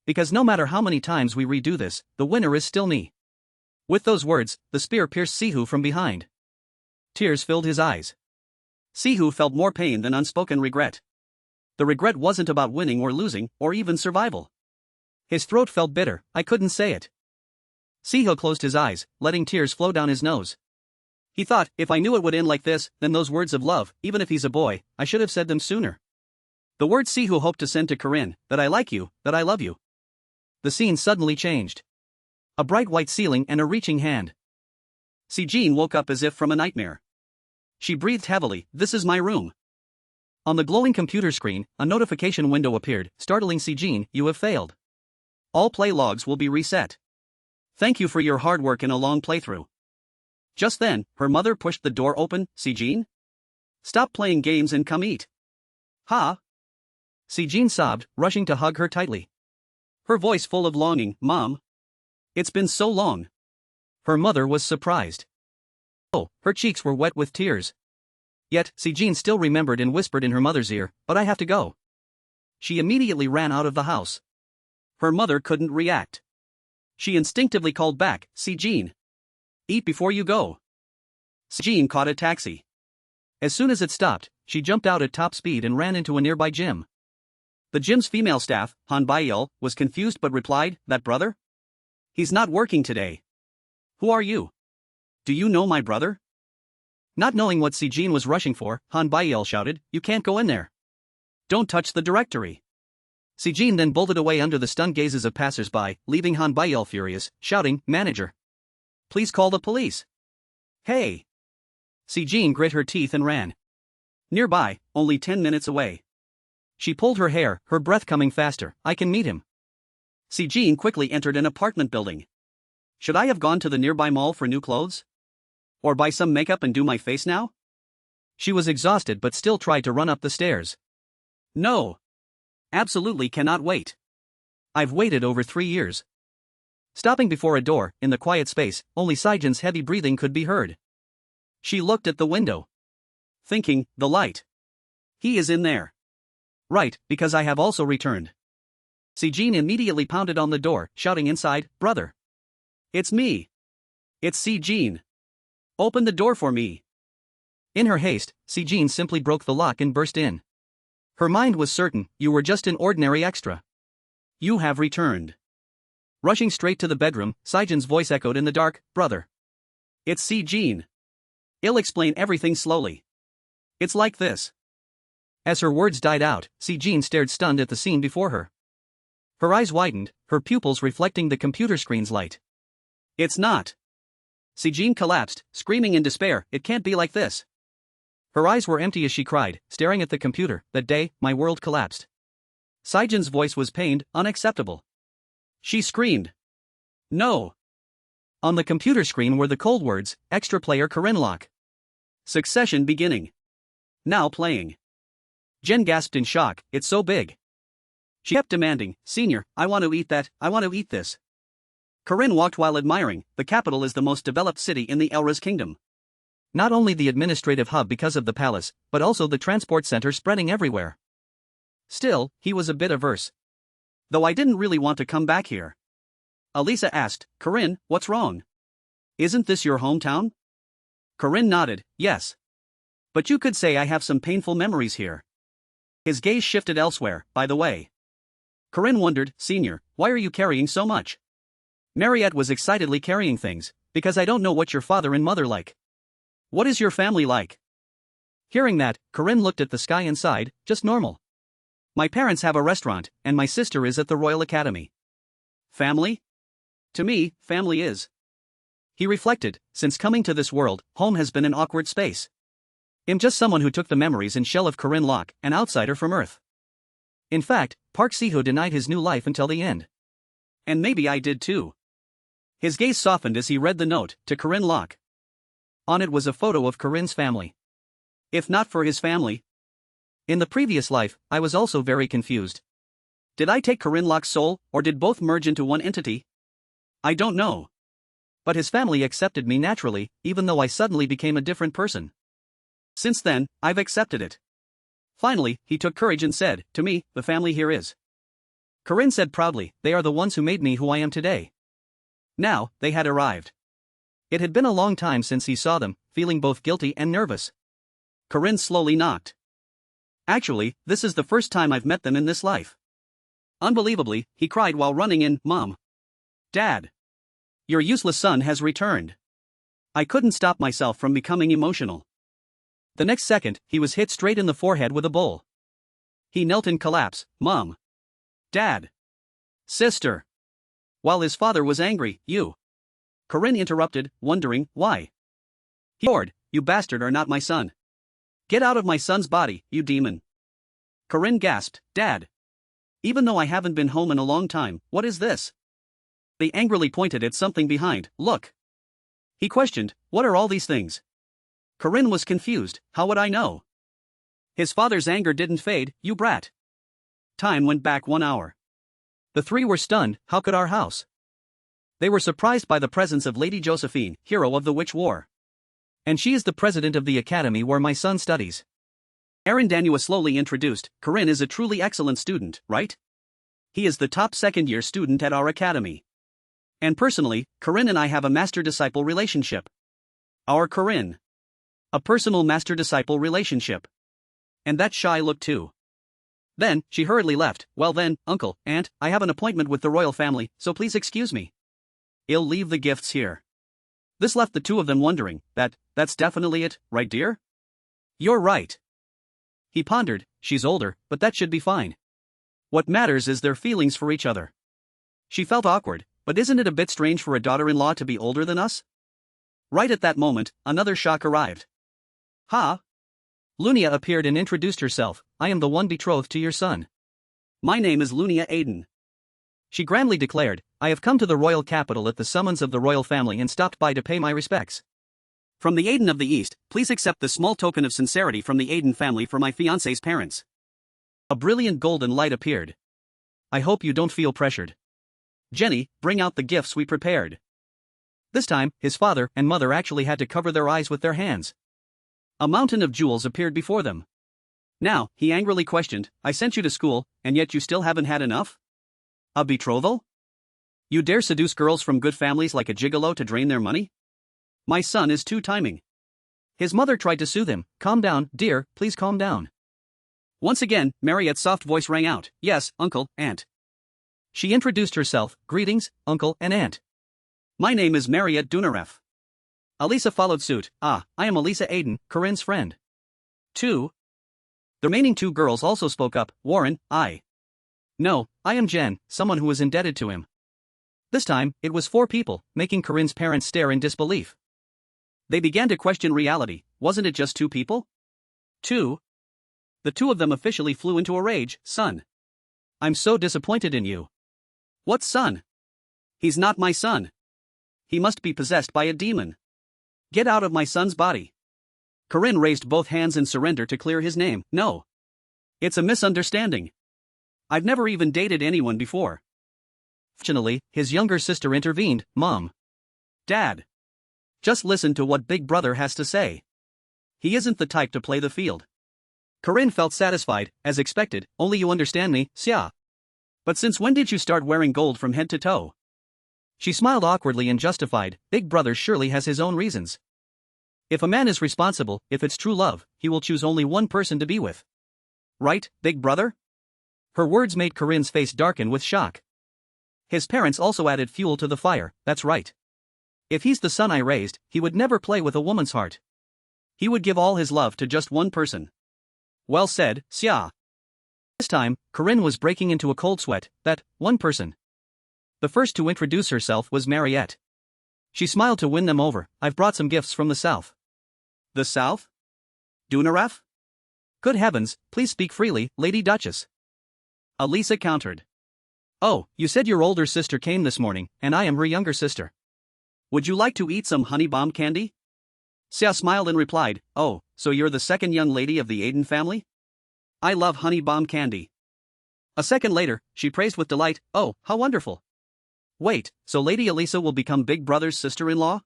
Because no matter how many times we redo this, the winner is still me. With those words, the spear pierced Siho from behind. Tears filled his eyes. Siho felt more pain than unspoken regret. The regret wasn't about winning or losing, or even survival. His throat felt bitter, I couldn't say it. Siho closed his eyes, letting tears flow down his nose. He thought, if I knew it would end like this, then those words of love, even if he's a boy, I should have said them sooner. The words Siho hoped to send to Corinne, that I like you, that I love you. The scene suddenly changed. A bright white ceiling and a reaching hand. Sijin woke up as if from a nightmare. She breathed heavily, "This is my room." On the glowing computer screen, a notification window appeared, startling Sijin, "You have failed. All play logs will be reset. Thank you for your hard work in a long playthrough." Just then, her mother pushed the door open. "Sijin? Stop playing games and come eat." "Ha?" Sijin sobbed, rushing to hug her tightly. Her voice full of longing, "Mom. It's been so long." Her mother was surprised. Oh, her cheeks were wet with tears. Yet, Sijin still remembered and whispered in her mother's ear, "But I have to go." She immediately ran out of the house. Her mother couldn't react. She instinctively called back, "Sijin. Eat before you go." Sijin caught a taxi. As soon as it stopped, she jumped out at top speed and ran into a nearby gym. The gym's female staff, Han Baiyel, was confused but replied, "That brother? He's not working today. Who are you? Do you know my brother?" Not knowing what Sijin was rushing for, Han Baiyel shouted, "You can't go in there. Don't touch the directory." Sijin then bolted away under the stunned gazes of passers-by, leaving Han Baiyel furious, shouting, "Manager! Please call the police." "Hey!" Sijin grit her teeth and ran. Nearby, only 10 minutes away. She pulled her hair, her breath coming faster, "I can meet him." Sijin quickly entered an apartment building. Should I have gone to the nearby mall for new clothes? Or buy some makeup and do my face now? She was exhausted but still tried to run up the stairs. No. Absolutely cannot wait. I've waited over 3 years. Stopping before a door, in the quiet space, only Sijin's heavy breathing could be heard. She looked at the window. Thinking, the light. He is in there. Right, because I have also returned. Jean immediately pounded on the door, shouting inside, "Brother! It's me! It's Jean! Open the door for me!" In her haste, Jean simply broke the lock and burst in. Her mind was certain, you were just an ordinary extra. You have returned. Rushing straight to the bedroom, Jean's voice echoed in the dark, "Brother! It's Jean. I'll explain everything slowly. It's like this." As her words died out, Jean stared stunned at the scene before her. Her eyes widened, her pupils reflecting the computer screen's light. "It's not." Jean collapsed, screaming in despair, "It can't be like this." Her eyes were empty as she cried, staring at the computer. That day, my world collapsed. Jean's voice was pained, unacceptable. She screamed, "No!" On the computer screen were the cold words, "Extra player Corinne lock. Succession beginning. Now playing." Jen gasped in shock, "It's so big." She kept demanding, "Senior, I want to eat that, I want to eat this." Corinne walked while admiring, the capital is the most developed city in the Elra's kingdom. Not only the administrative hub because of the palace, but also the transport center spreading everywhere. Still, he was a bit averse. "Though I didn't really want to come back here." Alisa asked, "Corinne, what's wrong? Isn't this your hometown?" Corinne nodded, "Yes. But you could say I have some painful memories here." His gaze shifted elsewhere, "By the way." Corinne wondered, "Senior, why are you carrying so much?" Marriott was excitedly carrying things, "Because I don't know what your father and mother like." "What is your family like?" Hearing that, Corinne looked at the sky and sighed, "Just normal. My parents have a restaurant, and my sister is at the Royal Academy." "Family? To me, family is." He reflected, since coming to this world, home has been an awkward space. I'm just someone who took the memories and shell of Corinne Locke, an outsider from Earth. In fact, Park Ciu denied his new life until the end. And maybe I did too. His gaze softened as he read the note, to Corinne Locke. On it was a photo of Corinne's family. If not for his family. In the previous life, I was also very confused. Did I take Corinne Locke's soul, or did both merge into one entity? I don't know. But his family accepted me naturally, even though I suddenly became a different person. Since then, I've accepted it. Finally, he took courage and said, "To me, the family here is." Corinne said proudly, "They are the ones who made me who I am today." Now, they had arrived. It had been a long time since he saw them, feeling both guilty and nervous. Corinne slowly knocked. "Actually, this is the first time I've met them in this life." Unbelievably, he cried while running in, "Mom! Dad! Your useless son has returned." I couldn't stop myself from becoming emotional. The next second, he was hit straight in the forehead with a bowl. He knelt in collapse, "Mom! Dad! Sister!" While his father was angry, "You!" Corinne interrupted, wondering why. He roared, "You bastard are not my son. Get out of my son's body, you demon." Corinne gasped, "Dad! Even though I haven't been home in a long time, what is this?" They angrily pointed at something behind, "Look." He questioned, "What are all these things?" Corinne was confused, "How would I know?" His father's anger didn't fade, "You brat." Time went back 1 hour. The three were stunned, "How could our house?" They were surprised by the presence of Lady Josephine, hero of the Witch War. And she is the president of the academy where my son studies. Danua slowly introduced, "Corinne is a truly excellent student, right? He is the top second-year student at our academy. And personally, Corinne and I have a master-disciple relationship. Our Corinne. A personal master-disciple relationship." And that shy look too. Then, she hurriedly left, "Well then, uncle, aunt, I have an appointment with the royal family, so please excuse me. I'll leave the gifts here." This left the two of them wondering, that's definitely it, right dear? "You're right." He pondered, "She's older, but that should be fine. What matters is their feelings for each other." She felt awkward, but isn't it a bit strange for a daughter-in-law to be older than us? Right at that moment, another shock arrived. "Ha!" Lunia appeared and introduced herself, "I am the one betrothed to your son. My name is Lunia Aiden." She grandly declared, "I have come to the royal capital at the summons of the royal family and stopped by to pay my respects. From the Aiden of the East, please accept this small token of sincerity from the Aiden family for my fiancé's parents." A brilliant golden light appeared. "I hope you don't feel pressured. Jenny, bring out the gifts we prepared." This time, his father and mother actually had to cover their eyes with their hands. A mountain of jewels appeared before them. Now, he angrily questioned, "I sent you to school, and yet you still haven't had enough?" A betrothal? You dare seduce girls from good families like a gigolo to drain their money? My son is too timing. His mother tried to soothe him. Calm down, dear, please calm down. Once again, Marriott's soft voice rang out. Yes, uncle, aunt. She introduced herself. Greetings, uncle and aunt. My name is Marriott Dunaref. Alisa followed suit. I am Alisa Aiden, Corinne's friend. 2. The remaining 2 girls also spoke up. Warren, I. No, I am Jen, someone who is indebted to him. This time, it was 4 people, making Corinne's parents stare in disbelief. They began to question reality. Wasn't it just 2 people? 2. The 2 of them officially flew into a rage. Son. I'm so disappointed in you. What son? He's not my son. He must be possessed by a demon. Get out of my son's body. Corinne raised both hands in surrender to clear his name. No. It's a misunderstanding. I've never even dated anyone before. Fortunately, his younger sister intervened. Mom. Dad. Just listen to what Big Brother has to say. He isn't the type to play the field. Corinne felt satisfied, as expected. Only you understand me, Xia. But since when did you start wearing gold from head to toe? She smiled awkwardly and justified. Big Brother surely has his own reasons. If a man is responsible, if it's true love, he will choose only one person to be with. Right, Big Brother? Her words made Corinne's face darken with shock. His parents also added fuel to the fire. That's right. If he's the son I raised, he would never play with a woman's heart. He would give all his love to just one person. Well said, Xia. This time, Corinne was breaking into a cold sweat. That one person. The first to introduce herself was Marriott. She smiled to win them over. I've brought some gifts from the south. The south? Dunaref? Good heavens, please speak freely, Lady Duchess. Alisa countered. Oh, you said your older sister came this morning, and I am her younger sister. Would you like to eat some honey bomb candy? Xia smiled and replied, Oh, so you're the second young lady of the Aiden family? I love honey bomb candy. A second later, she praised with delight, Oh, how wonderful. Wait, so Lady Alisa will become Big Brother's sister-in-law?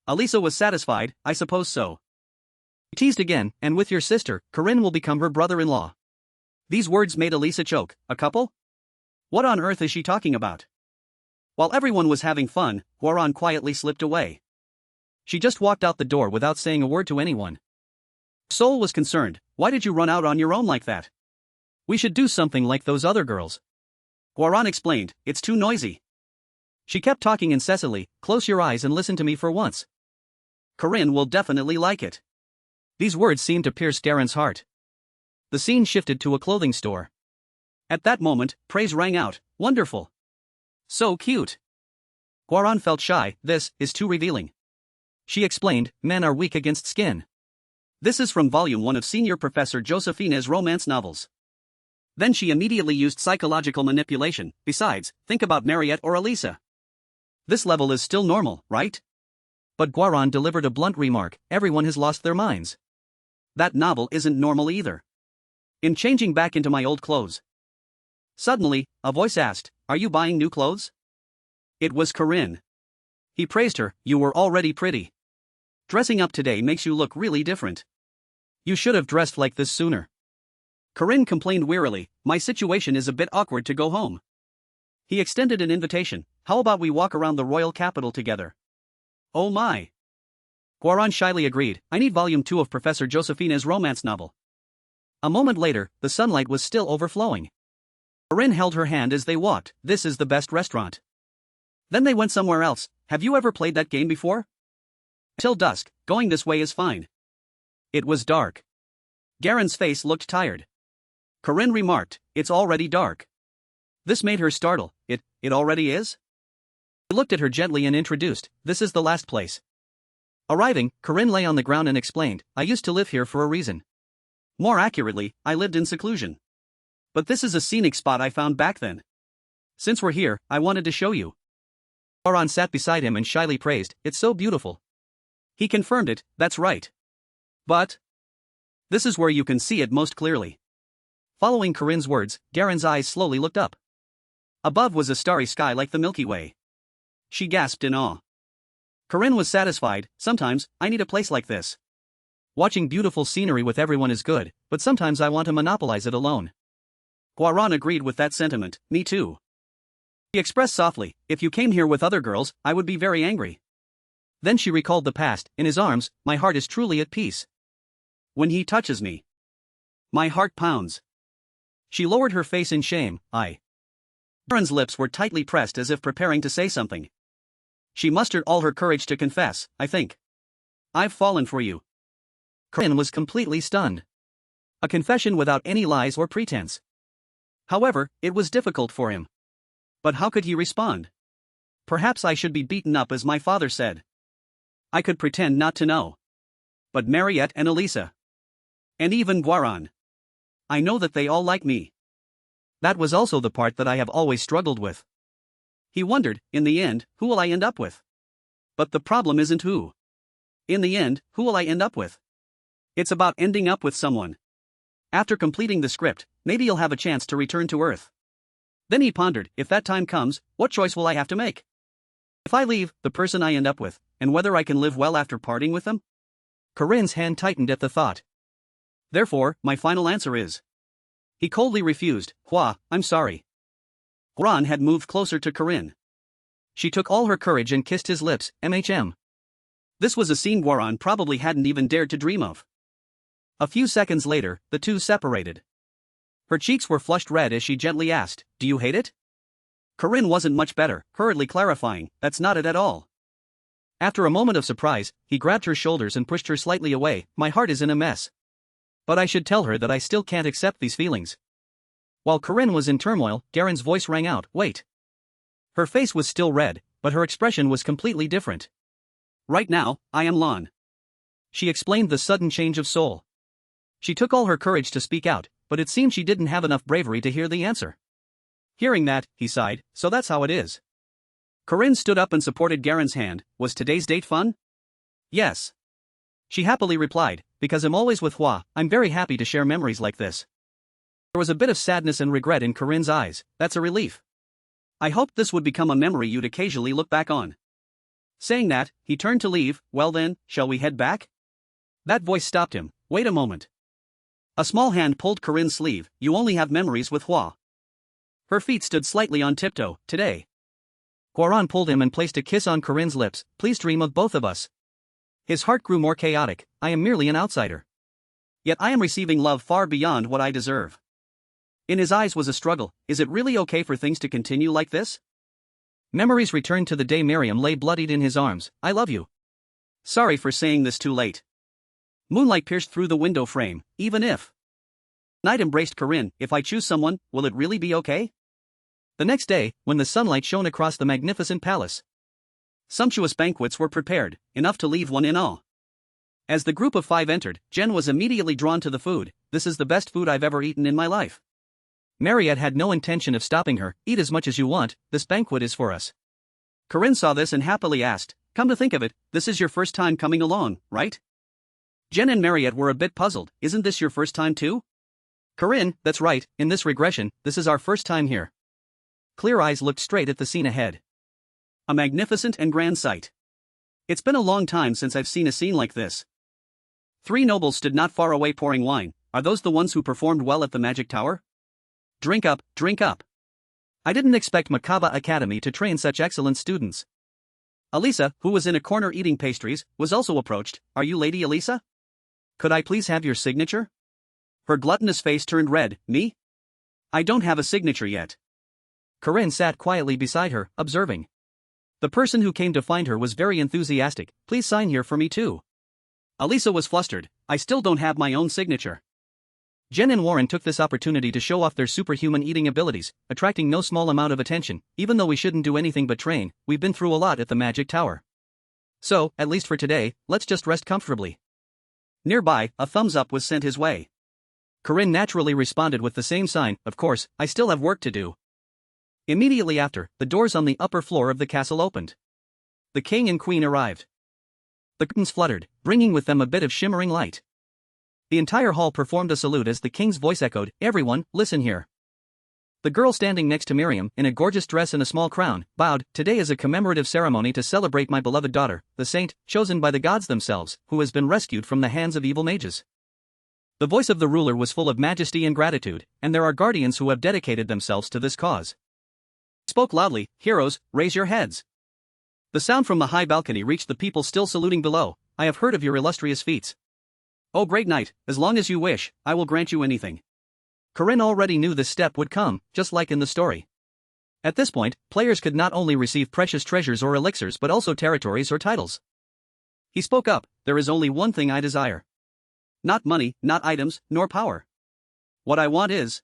Alisa was satisfied, I suppose so. She teased again, and with your sister, Corinne will become her brother-in-law. These words made Alisa choke. A couple? What on earth is she talking about? While everyone was having fun, Warren quietly slipped away. She just walked out the door without saying a word to anyone. Soul was concerned. Why did you run out on your own like that? We should do something like those other girls. Warren explained, it's too noisy. She kept talking incessantly. Close your eyes and listen to me for once. Corinne will definitely like it. These words seemed to pierce Darren's heart. The scene shifted to a clothing store. At that moment, praise rang out. Wonderful. So cute. Warren felt shy. This is too revealing. She explained, men are weak against skin. This is from Volume 1 of Senior Professor Josephina's romance novels. Then she immediately used psychological manipulation. Besides, think about Marriott or Alisa. This level is still normal, right? But Guaran delivered a blunt remark. Everyone has lost their minds. That novel isn't normal either. In changing back into my old clothes. Suddenly, a voice asked, Are you buying new clothes? It was Corinne. He praised her. You were already pretty. Dressing up today makes you look really different. You should have dressed like this sooner. Corinne complained wearily, My situation is a bit awkward to go home. He extended an invitation. How about we walk around the royal capital together? Oh my. Guaran shyly agreed. I need volume 2 of Professor Josephina's romance novel. A moment later, the sunlight was still overflowing. Corinne held her hand as they walked. This is the best restaurant. Then they went somewhere else. Have you ever played that game before? Till dusk, going this way is fine. It was dark. Garen's face looked tired. Corinne remarked, It's already dark. This made her startle. It already is? He looked at her gently and introduced, This is the last place. Arriving, Corinne lay on the ground and explained, I used to live here for a reason. More accurately, I lived in seclusion. But this is a scenic spot I found back then. Since we're here, I wanted to show you. Guaran sat beside him and shyly praised, It's so beautiful. He confirmed it, that's right. But this is where you can see it most clearly. Following Corinne's words, Garen's eyes slowly looked up. Above was a starry sky like the Milky Way. She gasped in awe. Corinne was satisfied. Sometimes, I need a place like this. Watching beautiful scenery with everyone is good, but sometimes I want to monopolize it alone. Guaran agreed with that sentiment. Me too. He expressed softly, if you came here with other girls, I would be very angry. Then she recalled the past, in his arms, my heart is truly at peace. When he touches me, my heart pounds. She lowered her face in shame. Warren's lips were tightly pressed as if preparing to say something. She mustered all her courage to confess, I think I've fallen for you. Corinne was completely stunned. A confession without any lies or pretense. However, it was difficult for him. But how could he respond? Perhaps I should be beaten up as my father said. I could pretend not to know. But Marriott and Alisa. And even Warren. I know that they all like me. That was also the part that I have always struggled with. He wondered, in the end, who will I end up with? But the problem isn't who. In the end, who will I end up with? It's about ending up with someone. After completing the script, maybe you'll have a chance to return to Earth. Then he pondered, if that time comes, what choice will I have to make? If I leave, the person I end up with, and whether I can live well after parting with them? Corinne's hand tightened at the thought. Therefore, my final answer is. He coldly refused, I'm sorry. Warren had moved closer to Corinne. She took all her courage and kissed his lips, This was a scene Warren probably hadn't even dared to dream of. A few seconds later, the two separated. Her cheeks were flushed red as she gently asked, do you hate it? Corinne wasn't much better, hurriedly clarifying, that's not it at all. After a moment of surprise, he grabbed her shoulders and pushed her slightly away, my heart is in a mess. But I should tell her that I still can't accept these feelings. While Corinne was in turmoil, Garen's voice rang out, wait. Her face was still red, but her expression was completely different. Right now, I am Lon. She explained the sudden change of soul. She took all her courage to speak out, but it seemed she didn't have enough bravery to hear the answer. Hearing that, he sighed, so that's how it is. Corinne stood up and supported Garen's hand, was today's date fun? Yes. She happily replied, because I'm always with Hua, I'm very happy to share memories like this. There was a bit of sadness and regret in Corinne's eyes, that's a relief. I hoped this would become a memory you'd occasionally look back on. Saying that, he turned to leave, well then, shall we head back? That voice stopped him, wait a moment. A small hand pulled Corinne's sleeve, you only have memories with Hua. Her feet stood slightly on tiptoe, today. Warren pulled him and placed a kiss on Corinne's lips, please dream of both of us. His heart grew more chaotic, I am merely an outsider. Yet I am receiving love far beyond what I deserve. In his eyes was a struggle, is it really okay for things to continue like this? Memories returned to the day Miriam lay bloodied in his arms, I love you. Sorry for saying this too late. Moonlight pierced through the window frame, even if. Night embraced Corinne, if I choose someone, will it really be okay? The next day, when the sunlight shone across the magnificent palace, sumptuous banquets were prepared, enough to leave one in awe. As the group of 5 entered, Jen was immediately drawn to the food, this is the best food I've ever eaten in my life. Marriott had no intention of stopping her, eat as much as you want, this banquet is for us. Corinne saw this and happily asked, come to think of it, this is your first time coming along, right? Jen and Marriott were a bit puzzled, isn't this your first time too? Corinne, that's right, in this regression, this is our first time here. Clear eyes looked straight at the scene ahead. A magnificent and grand sight. It's been a long time since I've seen a scene like this. 3 nobles stood not far away pouring wine, are those the ones who performed well at the Magic Tower? Drink up, drink up. I didn't expect Makaba Academy to train such excellent students. Alisa, who was in a corner eating pastries, was also approached, are you Lady Alisa? Could I please have your signature? Her gluttonous face turned red, me? I don't have a signature yet. Corinne sat quietly beside her, observing. The person who came to find her was very enthusiastic, please sign here for me too. Alisa was flustered, I still don't have my own signature. Jen and Warren took this opportunity to show off their superhuman eating abilities, attracting no small amount of attention, even though we shouldn't do anything but train, we've been through a lot at the Magic Tower. So, at least for today, let's just rest comfortably. Nearby, a thumbs up was sent his way. Corinne naturally responded with the same sign, of course, I still have work to do. Immediately after, the doors on the upper floor of the castle opened. The king and queen arrived. The curtains fluttered, bringing with them a bit of shimmering light. The entire hall performed a salute as the king's voice echoed, everyone, listen here. The girl standing next to Miriam, in a gorgeous dress and a small crown, bowed, today is a commemorative ceremony to celebrate my beloved daughter, the saint, chosen by the gods themselves, who has been rescued from the hands of evil mages. The voice of the ruler was full of majesty and gratitude, and there are guardians who have dedicated themselves to this cause. Spoke loudly, heroes, raise your heads. The sound from the high balcony reached the people still saluting below. I have heard of your illustrious feats. Oh great knight, as long as you wish, I will grant you anything. Corinne already knew this step would come, just like in the story. At this point, players could not only receive precious treasures or elixirs but also territories or titles. He spoke up, there is only one thing I desire. Not money, not items, nor power. What I want is...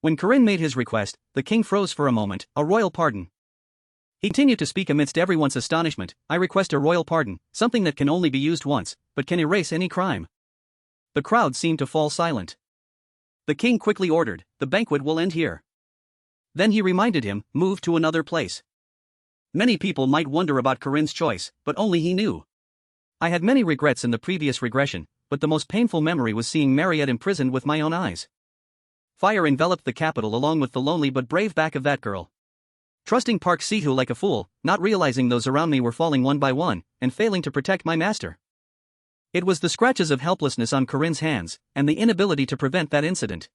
When Corinne made his request, the king froze for a moment, a royal pardon. He continued to speak amidst everyone's astonishment, I request a royal pardon, something that can only be used once, but can erase any crime. The crowd seemed to fall silent. The king quickly ordered, the banquet will end here. Then he reminded him, move to another place. Many people might wonder about Corinne's choice, but only he knew. I had many regrets in the previous regression, but the most painful memory was seeing Marriott imprisoned with my own eyes. Fire enveloped the capital along with the lonely but brave back of that girl. Trusting Park Ciu like a fool, not realizing those around me were falling one by one, and failing to protect my master. It was the scratches of helplessness on Corinne's hands, and the inability to prevent that incident.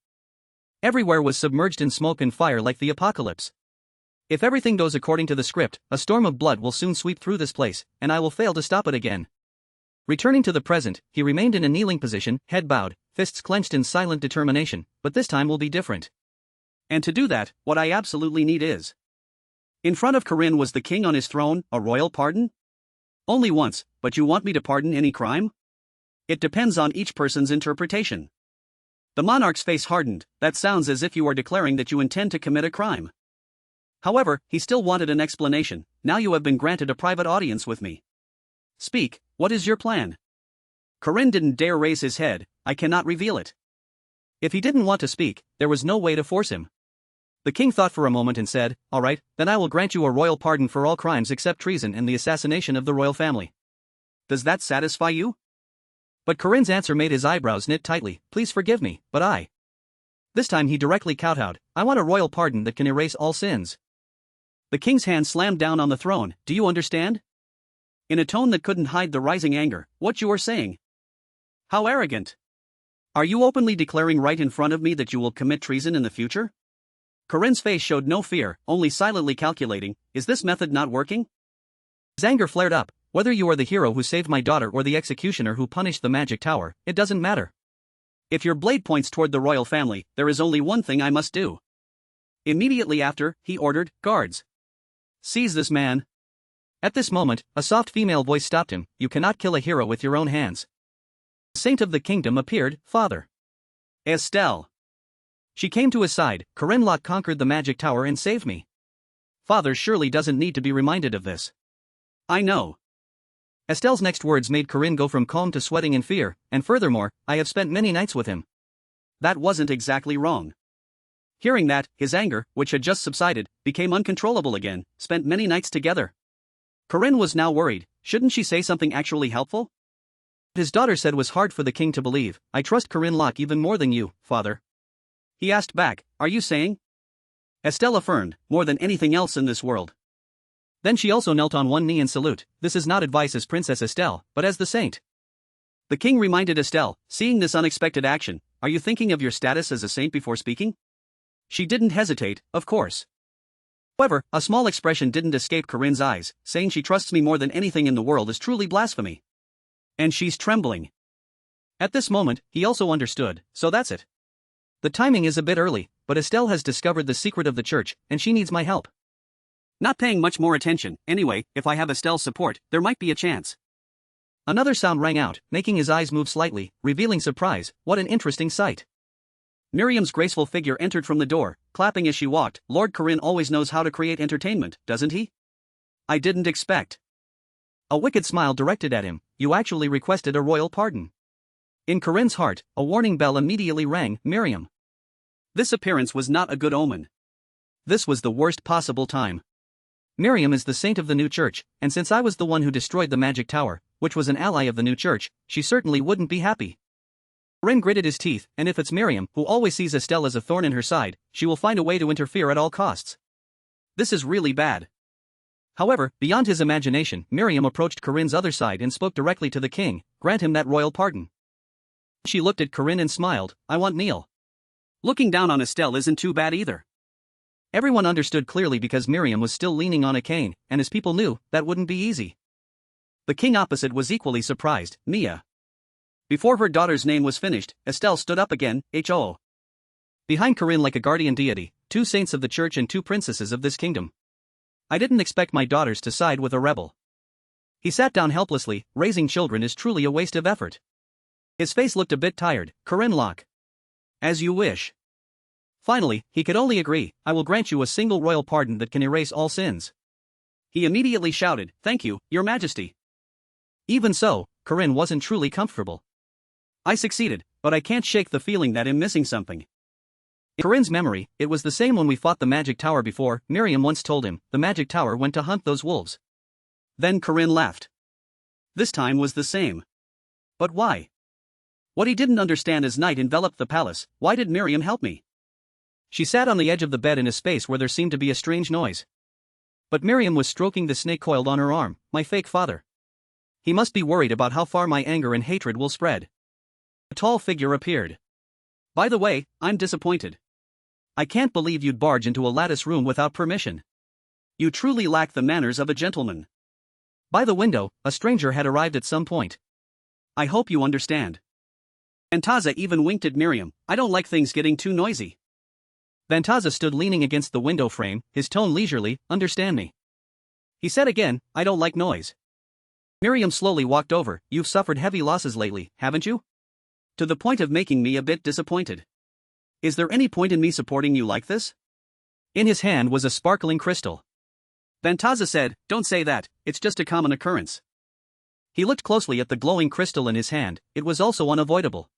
Everywhere was submerged in smoke and fire like the apocalypse. If everything goes according to the script, a storm of blood will soon sweep through this place, and I will fail to stop it again. Returning to the present, he remained in a kneeling position, head bowed, fists clenched in silent determination, but this time will be different. And to do that, what I absolutely need is... In front of Corinne was the king on his throne, a royal pardon? Only once, but you want me to pardon any crime? It depends on each person's interpretation. The monarch's face hardened, that sounds as if you are declaring that you intend to commit a crime. However, he still wanted an explanation, now you have been granted a private audience with me. Speak, what is your plan? Corinne didn't dare raise his head, I cannot reveal it. If he didn't want to speak, there was no way to force him. The king thought for a moment and said, all right, then I will grant you a royal pardon for all crimes except treason and the assassination of the royal family. Does that satisfy you? But Corinne's answer made his eyebrows knit tightly, please forgive me, but I... This time he directly kowtowed, I want a royal pardon that can erase all sins. The king's hand slammed down on the throne, do you understand? In a tone that couldn't hide the rising anger, what you are saying? How arrogant! Are you openly declaring right in front of me that you will commit treason in the future? Corinne's face showed no fear, only silently calculating, is this method not working? His anger flared up, whether you are the hero who saved my daughter or the executioner who punished the magic tower, it doesn't matter. If your blade points toward the royal family, there is only one thing I must do. Immediately after, he ordered, guards. Seize this man. At this moment, a soft female voice stopped him, you cannot kill a hero with your own hands. The saint of the kingdom appeared, Father. Estelle. She came to his side, Corinne Locke conquered the magic tower and saved me. Father surely doesn't need to be reminded of this. I know. Estelle's next words made Corinne go from calm to sweating in fear, and furthermore, I have spent many nights with him. That wasn't exactly wrong. Hearing that, his anger, which had just subsided, became uncontrollable again, spent many nights together. Corinne was now worried, shouldn't she say something actually helpful? His daughter said was hard for the king to believe, I trust Corinne Locke even more than you, father. He asked back, are you saying? Estelle affirmed, more than anything else in this world. Then she also knelt on one knee in salute, this is not advice as Princess Estelle, but as the saint. The king reminded Estelle, seeing this unexpected action, are you thinking of your status as a saint before speaking? She didn't hesitate, of course. However, a small expression didn't escape Corinne's eyes, saying she trusts me more than anything in the world is truly blasphemy. And she's trembling. At this moment, he also understood, so that's it. The timing is a bit early, but Estelle has discovered the secret of the church, and she needs my help. Not paying much more attention, anyway, if I have Estelle's support, there might be a chance. Another sound rang out, making his eyes move slightly, revealing surprise, what an interesting sight. Miriam's graceful figure entered from the door, clapping as she walked, Lord Corinne always knows how to create entertainment, doesn't he? I didn't expect. A wicked smile directed at him, you actually requested a royal pardon. In Corinne's heart, a warning bell immediately rang, Miriam. This appearance was not a good omen. This was the worst possible time. Miriam is the saint of the new church, and since I was the one who destroyed the magic tower, which was an ally of the new church, she certainly wouldn't be happy. Corinne gritted his teeth, and if it's Miriam, who always sees Estelle as a thorn in her side, she will find a way to interfere at all costs. This is really bad. However, beyond his imagination, Miriam approached Corinne's other side and spoke directly to the king, grant him that royal pardon. She looked at Corinne and smiled, I want Neil. Looking down on Estelle isn't too bad either. Everyone understood clearly because Miriam was still leaning on a cane, and as people knew, that wouldn't be easy. The king opposite was equally surprised, Mia. Before her daughter's name was finished, Estelle stood up again, Ho. Behind Corinne like a guardian deity, 2 saints of the church and 2 princesses of this kingdom. I didn't expect my daughters to side with a rebel. He sat down helplessly. Raising children is truly a waste of effort. His face looked a bit tired. Corinne Locke. As you wish. Finally, he could only agree. I will grant you a single royal pardon that can erase all sins. He immediately shouted, "Thank you, Your Majesty." Even so, Corinne wasn't truly comfortable. I succeeded, but I can't shake the feeling that I'm missing something. In Corinne's memory, it was the same when we fought the magic tower before. Miriam once told him, the magic tower went to hunt those wolves. Then Corinne laughed. This time was the same. But why? What he didn't understand as night enveloped the palace, why did Miriam help me? She sat on the edge of the bed in a space where there seemed to be a strange noise. But Miriam was stroking the snake coiled on her arm, my fake father. He must be worried about how far my anger and hatred will spread. A tall figure appeared. By the way, I'm disappointed. I can't believe you'd barge into a lattice room without permission. You truly lack the manners of a gentleman. By the window, a stranger had arrived at some point. I hope you understand. Fantasia even winked at Miriam. I don't like things getting too noisy. Fantasia stood leaning against the window frame, his tone leisurely. Understand me. He said again, I don't like noise. Miriam slowly walked over. You've suffered heavy losses lately, haven't you? To the point of making me a bit disappointed. Is there any point in me supporting you like this? In his hand was a sparkling crystal. Fantasia said, don't say that, it's just a common occurrence. He looked closely at the glowing crystal in his hand. It was also unavoidable.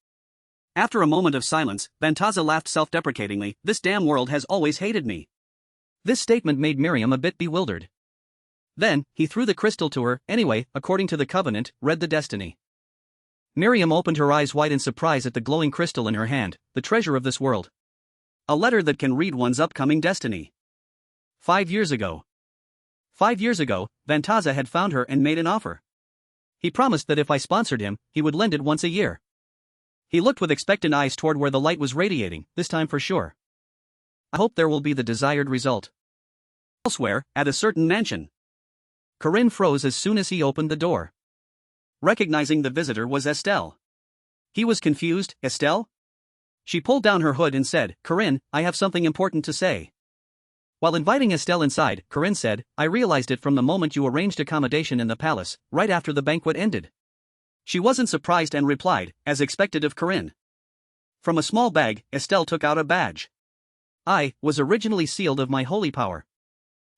After a moment of silence, Fantasia laughed self-deprecatingly. This damn world has always hated me. This statement made Miriam a bit bewildered. Then, he threw the crystal to her. Anyway, according to the covenant, read the destiny. Miriam opened her eyes wide in surprise at the glowing crystal in her hand, the treasure of this world. A letter that can read one's upcoming destiny. 5 years ago. 5 years ago, Fantasia had found her and made an offer. He promised that if I sponsored him, he would lend it once a year. He looked with expectant eyes toward where the light was radiating, this time for sure. I hope there will be the desired result. Elsewhere, at a certain mansion. Corinne froze as soon as he opened the door. Recognizing the visitor was Estelle. He was confused. Estelle? She pulled down her hood and said, Corinne, I have something important to say. While inviting Estelle inside, Corinne said, I realized it from the moment you arranged accommodation in the palace, right after the banquet ended. She wasn't surprised and replied, as expected of Corinne. From a small bag, Estelle took out a badge. I was originally sealed of my holy power.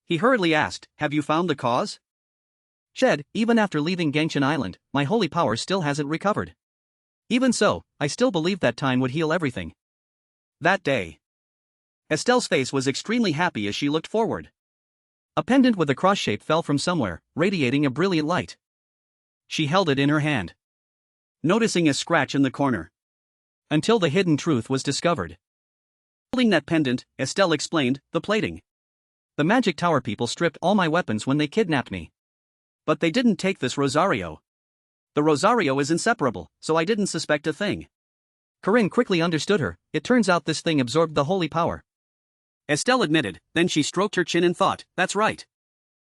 He hurriedly asked, have you found the cause? Shed, even after leaving Gangshan Island, my holy power still hasn't recovered. Even so, I still believed that time would heal everything. That day. Estelle's face was extremely happy as she looked forward. A pendant with a cross shape fell from somewhere, radiating a brilliant light. She held it in her hand, noticing a scratch in the corner. Until the hidden truth was discovered. Holding that pendant, Estelle explained, the plating. The magic tower people stripped all my weapons when they kidnapped me. But they didn't take this Rosario. The Rosario is inseparable, so I didn't suspect a thing. Corinne quickly understood her. It turns out this thing absorbed the holy power. Estelle admitted, then she stroked her chin and thought, that's right.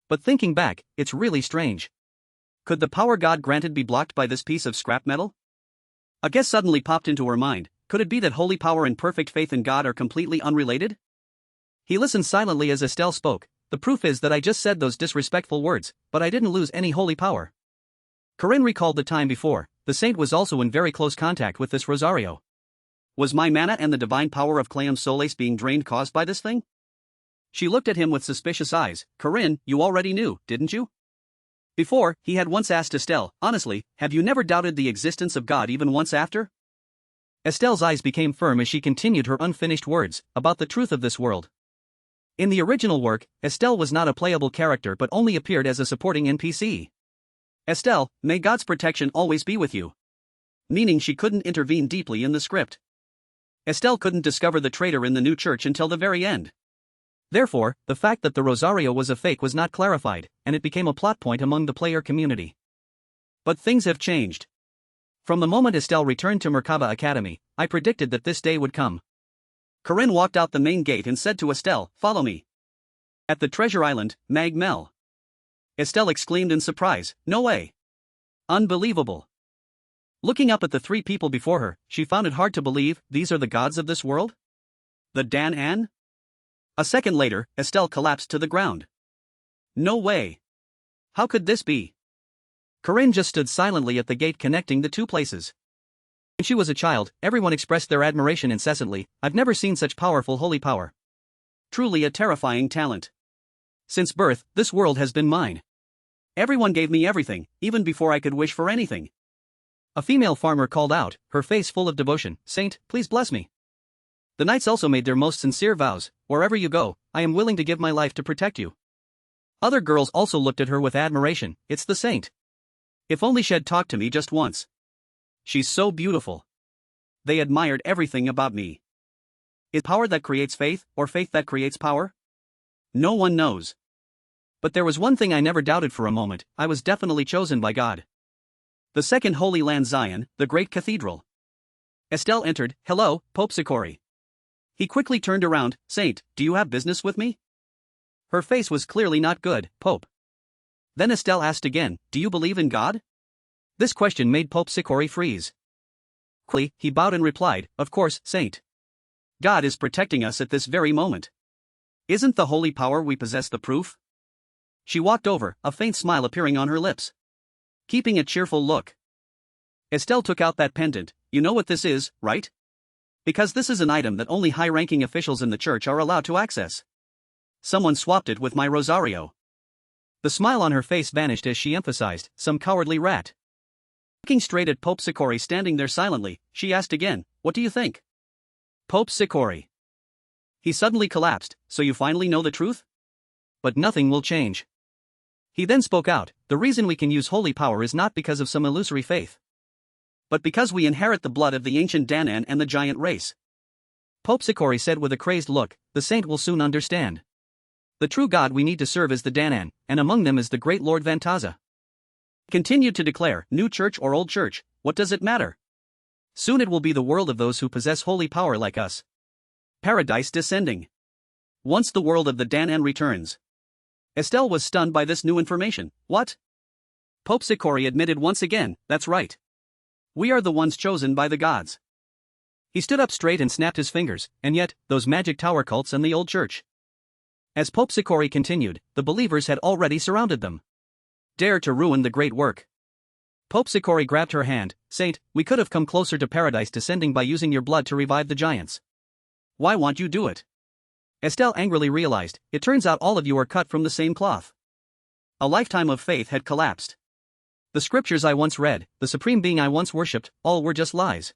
But thinking back, it's really strange. Could the power God granted be blocked by this piece of scrap metal? A guess suddenly popped into her mind. Could it be that holy power and perfect faith in God are completely unrelated? He listened silently as Estelle spoke. The proof is that I just said those disrespectful words, but I didn't lose any holy power. Corinne recalled the time before. The saint was also in very close contact with this Rosario. Was my mana and the divine power of Clayam Solace being drained caused by this thing? She looked at him with suspicious eyes. Corinne, you already knew, didn't you? Before, he had once asked Estelle, honestly, have you never doubted the existence of God even once after? Estelle's eyes became firm as she continued her unfinished words, about the truth of this world. In the original work, Estelle was not a playable character but only appeared as a supporting NPC. Estelle, may God's protection always be with you. Meaning she couldn't intervene deeply in the script. Estelle couldn't discover the traitor in the new church until the very end. Therefore, the fact that the Rosario was a fake was not clarified, and it became a plot point among the player community. But things have changed. From the moment Estelle returned to Makaba Academy, I predicted that this day would come. Corinne walked out the main gate and said to Estelle, "Follow me." At the treasure island, Mag Mel. Estelle exclaimed in surprise, "No way. Unbelievable." Looking up at the three people before her, she found it hard to believe these are the gods of this world? The Dan An? A second later, Estelle collapsed to the ground. No way. How could this be? Corinne just stood silently at the gate connecting the two places. When she was a child, everyone expressed their admiration incessantly. "I've never seen such powerful holy power. Truly a terrifying talent. Since birth, this world has been mine. Everyone gave me everything, even before I could wish for anything." A female farmer called out, her face full of devotion, "Saint, please bless me." The knights also made their most sincere vows, "Wherever you go, I am willing to give my life to protect you." Other girls also looked at her with admiration. "It's the saint. If only she'd talked to me just once. She's so beautiful." They admired everything about me. Is power that creates faith, or faith that creates power? No one knows. But there was one thing I never doubted for a moment: I was definitely chosen by God. The second Holy Land, Zion, the great cathedral. Estelle entered. "Hello, Pope Sikori." He quickly turned around. "Saint, do you have business with me?" Her face was clearly not good. "Pope." Then Estelle asked again, "Do you believe in God?" This question made Pope Sikori freeze. Quickly, he bowed and replied, "Of course, Saint. God is protecting us at this very moment. Isn't the holy power we possess the proof?" She walked over, a faint smile appearing on her lips. Keeping a cheerful look. Estelle took out that pendant. "You know what this is, right? Because this is an item that only high-ranking officials in the church are allowed to access. Someone swapped it with my rosario." The smile on her face vanished as she emphasized, "Some cowardly rat." Looking straight at Pope Sikori standing there silently, she asked again, "What do you think?" Pope Sikori. He suddenly collapsed. "So you finally know the truth?" "But nothing will change." He then spoke out, "The reason we can use holy power is not because of some illusory faith, but because we inherit the blood of the ancient Danan and the giant race." Pope Sikori said with a crazed look, "The saint will soon understand. The true God we need to serve is the Danan, and among them is the great Lord Vantaza." Continued to declare, "New church or old church, what does it matter? Soon it will be the world of those who possess holy power like us. Paradise descending. Once the world of the Danan returns." Estelle was stunned by this new information. "What?" Pope Sikori admitted once again, "That's right. We are the ones chosen by the gods." He stood up straight and snapped his fingers, "And yet, those magic tower cults and the old church." As Pope Sikori continued, the believers had already surrounded them. Dare to ruin the great work. Pope Sikori grabbed her hand. "Saint, we could have come closer to paradise descending by using your blood to revive the giants. Why won't you do it?" Estelle angrily realized, "It turns out all of you are cut from the same cloth." A lifetime of faith had collapsed. The scriptures I once read, the supreme being I once worshipped, all were just lies.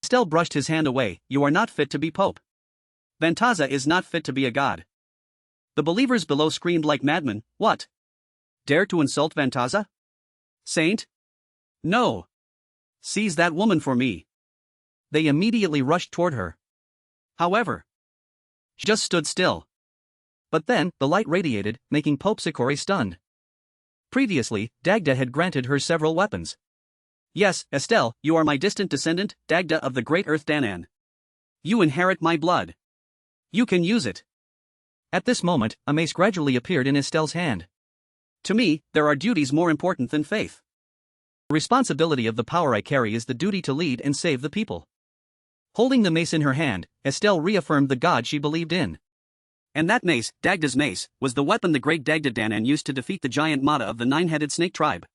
Estelle brushed his hand away. "You are not fit to be pope. Vantaza is not fit to be a god." The believers below screamed like madmen. "What? Dare to insult Vantaza? Saint? No. Seize that woman for me." They immediately rushed toward her. However, she just stood still. But then, the light radiated, making Pope Sikori stunned. Previously, Dagda had granted her several weapons. "Yes, Estelle, you are my distant descendant, Dagda of the great earth Danan. You inherit my blood. You can use it." At this moment, a mace gradually appeared in Estelle's hand. "To me, there are duties more important than faith. The responsibility of the power I carry is the duty to lead and save the people." Holding the mace in her hand, Estelle reaffirmed the God she believed in. And that mace, Dagda's mace, was the weapon the great Dagda Danan used to defeat the giant Mada of the nine-headed snake tribe.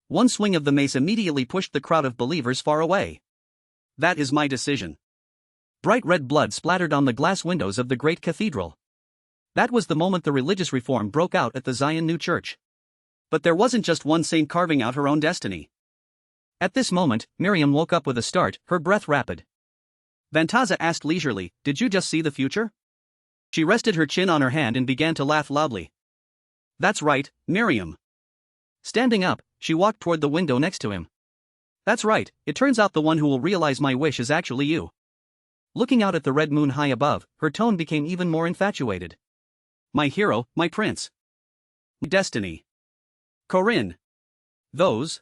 One swing of the mace immediately pushed the crowd of believers far away. "That is my decision." Bright red blood splattered on the glass windows of the great cathedral. That was the moment the religious reform broke out at the Zion New Church. But there wasn't just one saint carving out her own destiny. At this moment, Miriam woke up with a start, her breath rapid. Vantaza asked leisurely, "Did you just see the future?" She rested her chin on her hand and began to laugh loudly. "That's right, Miriam." Standing up, she walked toward the window next to him. "That's right, it turns out the one who will realize my wish is actually you." Looking out at the red moon high above, her tone became even more infatuated. "My hero, my prince. My destiny. Corinne." Those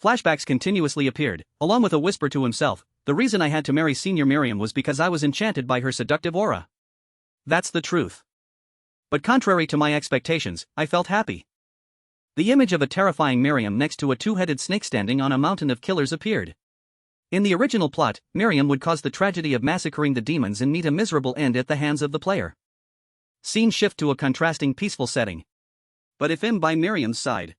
flashbacks continuously appeared, along with a whisper to himself, The reason I had to marry Senior Miriam was because I was enchanted by her seductive aura. That's the truth. But contrary to my expectations, I felt happy. The image of a terrifying Miriam next to a two-headed snake standing on a mountain of killers appeared. In the original plot, Miriam would cause the tragedy of massacring the demons and meet a miserable end at the hands of the player. Scene shift to a contrasting peaceful setting. But if I'm by Miriam's side,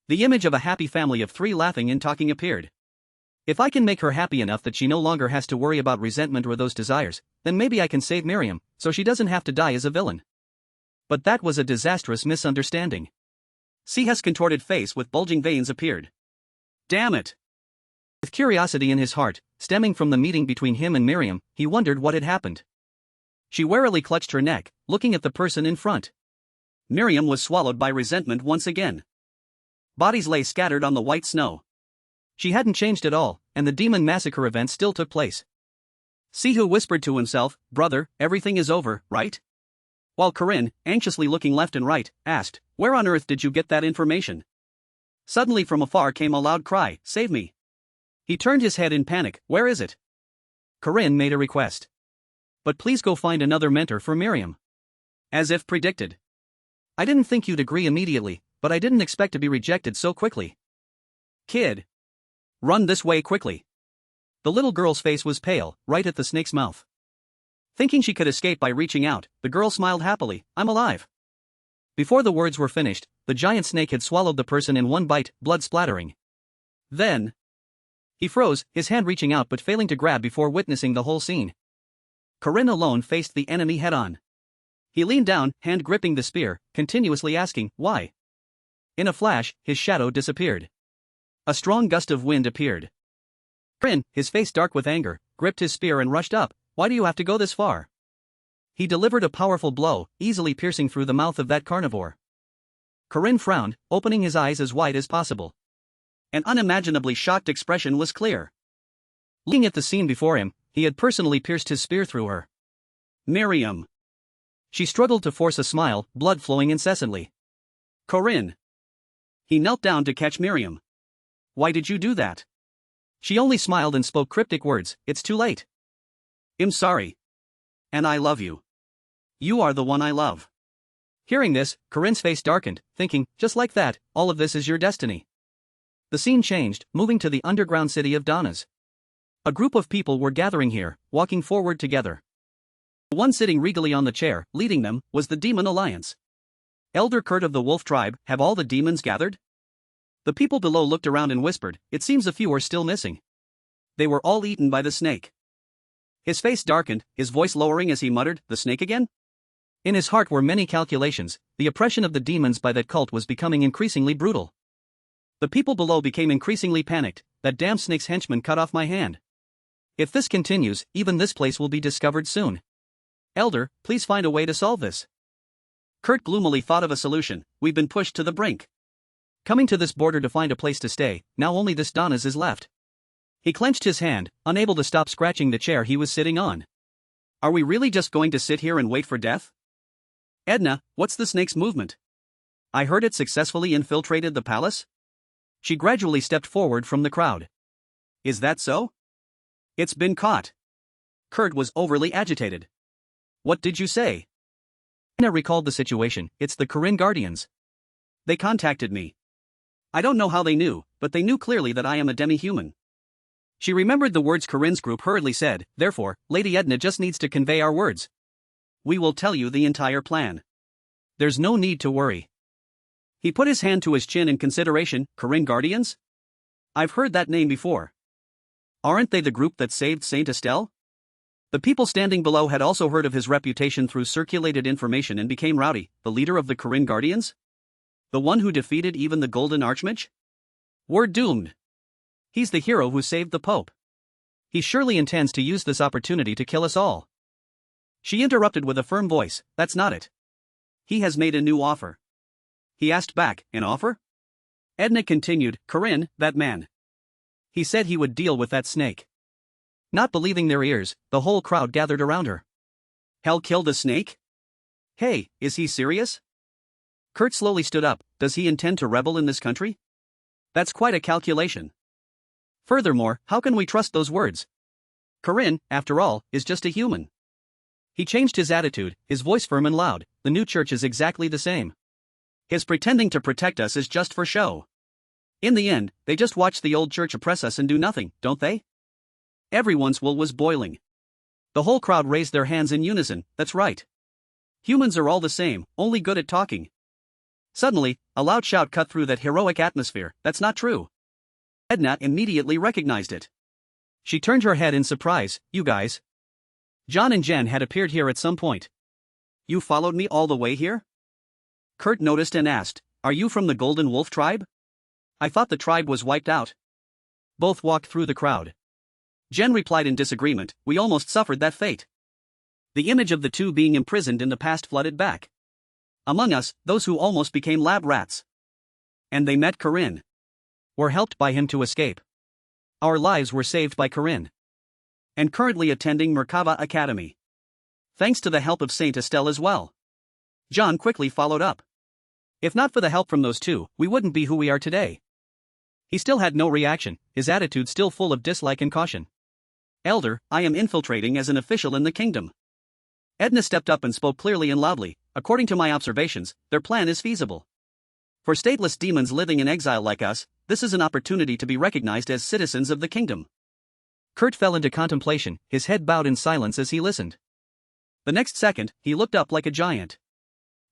the image of a happy family of 3 laughing and talking appeared. If I can make her happy enough that she no longer has to worry about resentment or those desires, then maybe I can save Miriam, so she doesn't have to die as a villain. But that was a disastrous misunderstanding. Siha's contorted face with bulging veins appeared. Damn it! With curiosity in his heart, stemming from the meeting between him and Miriam, he wondered what had happened. She warily clutched her neck, looking at the person in front. Miriam was swallowed by resentment once again. Bodies lay scattered on the white snow. She hadn't changed at all, and the demon massacre event still took place. Sihu whispered to himself, "Brother, everything is over, right?" While Corinne, anxiously looking left and right, asked, "Where on earth did you get that information?" Suddenly from afar came a loud cry, "Save me!" He turned his head in panic, "Where is it?" Corinne made a request. "But please go find another mentor for Miriam." As if predicted. "I didn't think you'd agree immediately, but I didn't expect to be rejected so quickly." "Kid. Run this way quickly." The little girl's face was pale, right at the snake's mouth. Thinking she could escape by reaching out, the girl smiled happily, "I'm alive." Before the words were finished, the giant snake had swallowed the person in one bite, blood splattering. Then he froze, his hand reaching out but failing to grab before witnessing the whole scene. Corinne alone faced the enemy head-on. He leaned down, hand gripping the spear, continuously asking, "Why?" In a flash, his shadow disappeared. A strong gust of wind appeared. Corinne, his face dark with anger, gripped his spear and rushed up. "Why do you have to go this far?" He delivered a powerful blow, easily piercing through the mouth of that carnivore. Corinne frowned, opening his eyes as wide as possible. An unimaginably shocked expression was clear. Looking at the scene before him, he had personally pierced his spear through her. Miriam. She struggled to force a smile, blood flowing incessantly. Corinne. He knelt down to catch Miriam. "Why did you do that?" She only smiled and spoke cryptic words, "It's too late." "I'm sorry. And I love you. You are the one I love." Hearing this, Corinne's face darkened, thinking, just like that, all of this is your destiny. The scene changed, moving to the underground city of Donna's. A group of people were gathering here, walking forward together. The one sitting regally on the chair, leading them, was the Demon Alliance. "Elder Kurt of the Wolf Tribe, have all the demons gathered?" The people below looked around and whispered, "It seems a few are still missing." They were all eaten by the snake. His face darkened, his voice lowering as he muttered, "The snake again?" In his heart were many calculations. The oppression of the demons by that cult was becoming increasingly brutal. The people below became increasingly panicked. "That damn snake's henchman cut off my hand. If this continues, even this place will be discovered soon. Elder, please find a way to solve this." Kurt gloomily thought of a solution. "We've been pushed to the brink. Coming to this border to find a place to stay, now only this Donna's is left." He clenched his hand, unable to stop scratching the chair he was sitting on. "Are we really just going to sit here and wait for death?" "Edna, what's the snake's movement? I heard it successfully infiltrated the palace?" She gradually stepped forward from the crowd. "Is that so?" "It's been caught." Kurt was overly agitated. "What did you say?" Edna recalled the situation. "It's the Corinne Guardians. They contacted me. I don't know how they knew, but they knew clearly that I am a demi-human." She remembered the words Corinne's group hurriedly said, "Therefore, Lady Edna just needs to convey our words. We will tell you the entire plan. There's no need to worry." He put his hand to his chin in consideration. "Corinne Guardians? I've heard that name before. Aren't they the group that saved Saint Estelle?" The people standing below had also heard of his reputation through circulated information and became rowdy. "The leader of the Corinne Guardians? The one who defeated even the Golden Archmage? We're doomed. He's the hero who saved the Pope. He surely intends to use this opportunity to kill us all." She interrupted with a firm voice, "That's not it. He has made a new offer." He asked back, "An offer?" Edna continued, "Corinne, that man. He said he would deal with that snake." Not believing their ears, the whole crowd gathered around her. "Hell killed a snake? Hey, is he serious?" Kurt slowly stood up. "Does he intend to rebel in this country? That's quite a calculation. Furthermore, how can we trust those words? Corinne, after all, is just a human. He changed his attitude, his voice firm and loud. The new church is exactly the same. His pretending to protect us is just for show. In the end, they just watch the old church oppress us and do nothing, don't they? Everyone's wool was boiling. The whole crowd raised their hands in unison. That's right. Humans are all the same, only good at talking. Suddenly, a loud shout cut through that heroic atmosphere. That's not true. Edna immediately recognized it. She turned her head in surprise. You guys. John and Jen had appeared here at some point. You followed me all the way here? Kurt noticed and asked, are you from the Golden Wolf tribe? I thought the tribe was wiped out. Both walked through the crowd. Jen replied in disagreement, we almost suffered that fate. The image of the two being imprisoned in the past flooded back. Among us, those who almost became lab rats. And they met Corinne. Were helped by him to escape. Our lives were saved by Corinne. And currently attending Makaba Academy. Thanks to the help of Saint Estelle as well. John quickly followed up. If not for the help from those two, we wouldn't be who we are today. He still had no reaction, his attitude still full of dislike and caution. Elder, I am infiltrating as an official in the kingdom. Edna stepped up and spoke clearly and loudly. According to my observations, their plan is feasible. For stateless demons living in exile like us, this is an opportunity to be recognized as citizens of the kingdom. Kurt fell into contemplation, his head bowed in silence as he listened. The next second, he looked up like a giant.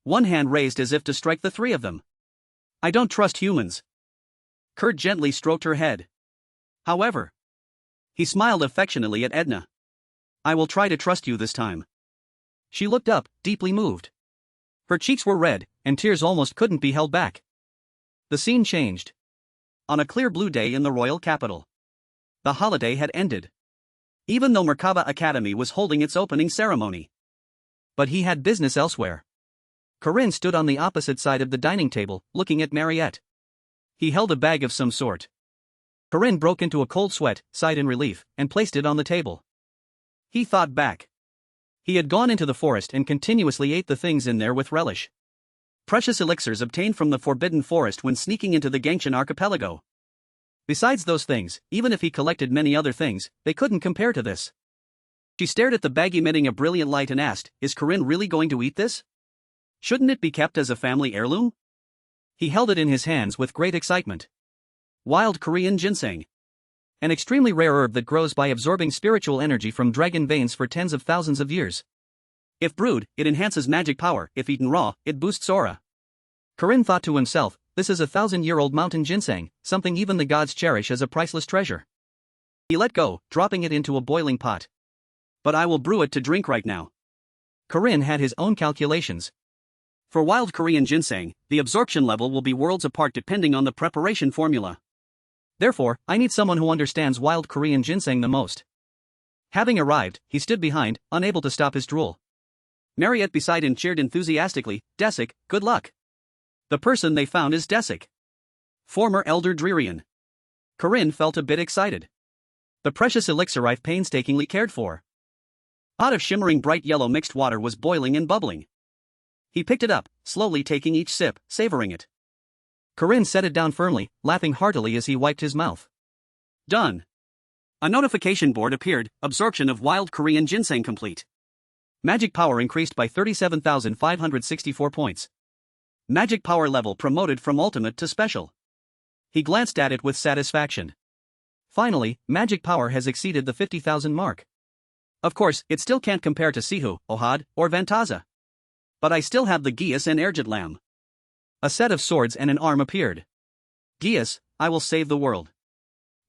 One hand raised as if to strike the three of them. I don't trust humans. Kurt gently stroked her head. However, he smiled affectionately at Edna. I will try to trust you this time. She looked up, deeply moved. Her cheeks were red, and tears almost couldn't be held back. The scene changed. On a clear blue day in the royal capital. The holiday had ended. Even though Makaba Academy was holding its opening ceremony. But he had business elsewhere. Corinne stood on the opposite side of the dining table, looking at Marriott. He held a bag of some sort. Corinne broke into a cold sweat, sighed in relief, and placed it on the table. He thought back. He had gone into the forest and continuously ate the things in there with relish. Precious elixirs obtained from the forbidden forest when sneaking into the Gangchan archipelago. Besides those things, even if he collected many other things, they couldn't compare to this. She stared at the bag emitting a brilliant light and asked, is Corinne really going to eat this? Shouldn't it be kept as a family heirloom? He held it in his hands with great excitement. Wild Korean ginseng. An extremely rare herb that grows by absorbing spiritual energy from dragon veins for tens of thousands of years. If brewed, it enhances magic power. If eaten raw, it boosts aura. Corinne thought to himself, this is a 1,000-year-old mountain ginseng, something even the gods cherish as a priceless treasure. He let go, dropping it into a boiling pot. But I will brew it to drink right now. Corinne had his own calculations. For wild Korean ginseng, the absorption level will be worlds apart depending on the preparation formula. Therefore, I need someone who understands wild Korean ginseng the most. Having arrived, he stood behind, unable to stop his drool. Marriott beside him cheered enthusiastically, Desik, good luck. The person they found is Desik. Former Elder Drerian. Corinne felt a bit excited. The precious elixir I've painstakingly cared for. A pot of shimmering bright yellow mixed water was boiling and bubbling. He picked it up, slowly taking each sip, savoring it. Corinne set it down firmly, laughing heartily as he wiped his mouth. Done. A notification board appeared, absorption of wild Korean ginseng complete. Magic power increased by 37,564 points. Magic power level promoted from ultimate to special. He glanced at it with satisfaction. Finally, magic power has exceeded the 50,000 mark. Of course, it still can't compare to Sihu, Ohad, or Vantaza. But I still have the Gias and Erjitlam. A set of swords and an arm appeared. Gias, I will save the world.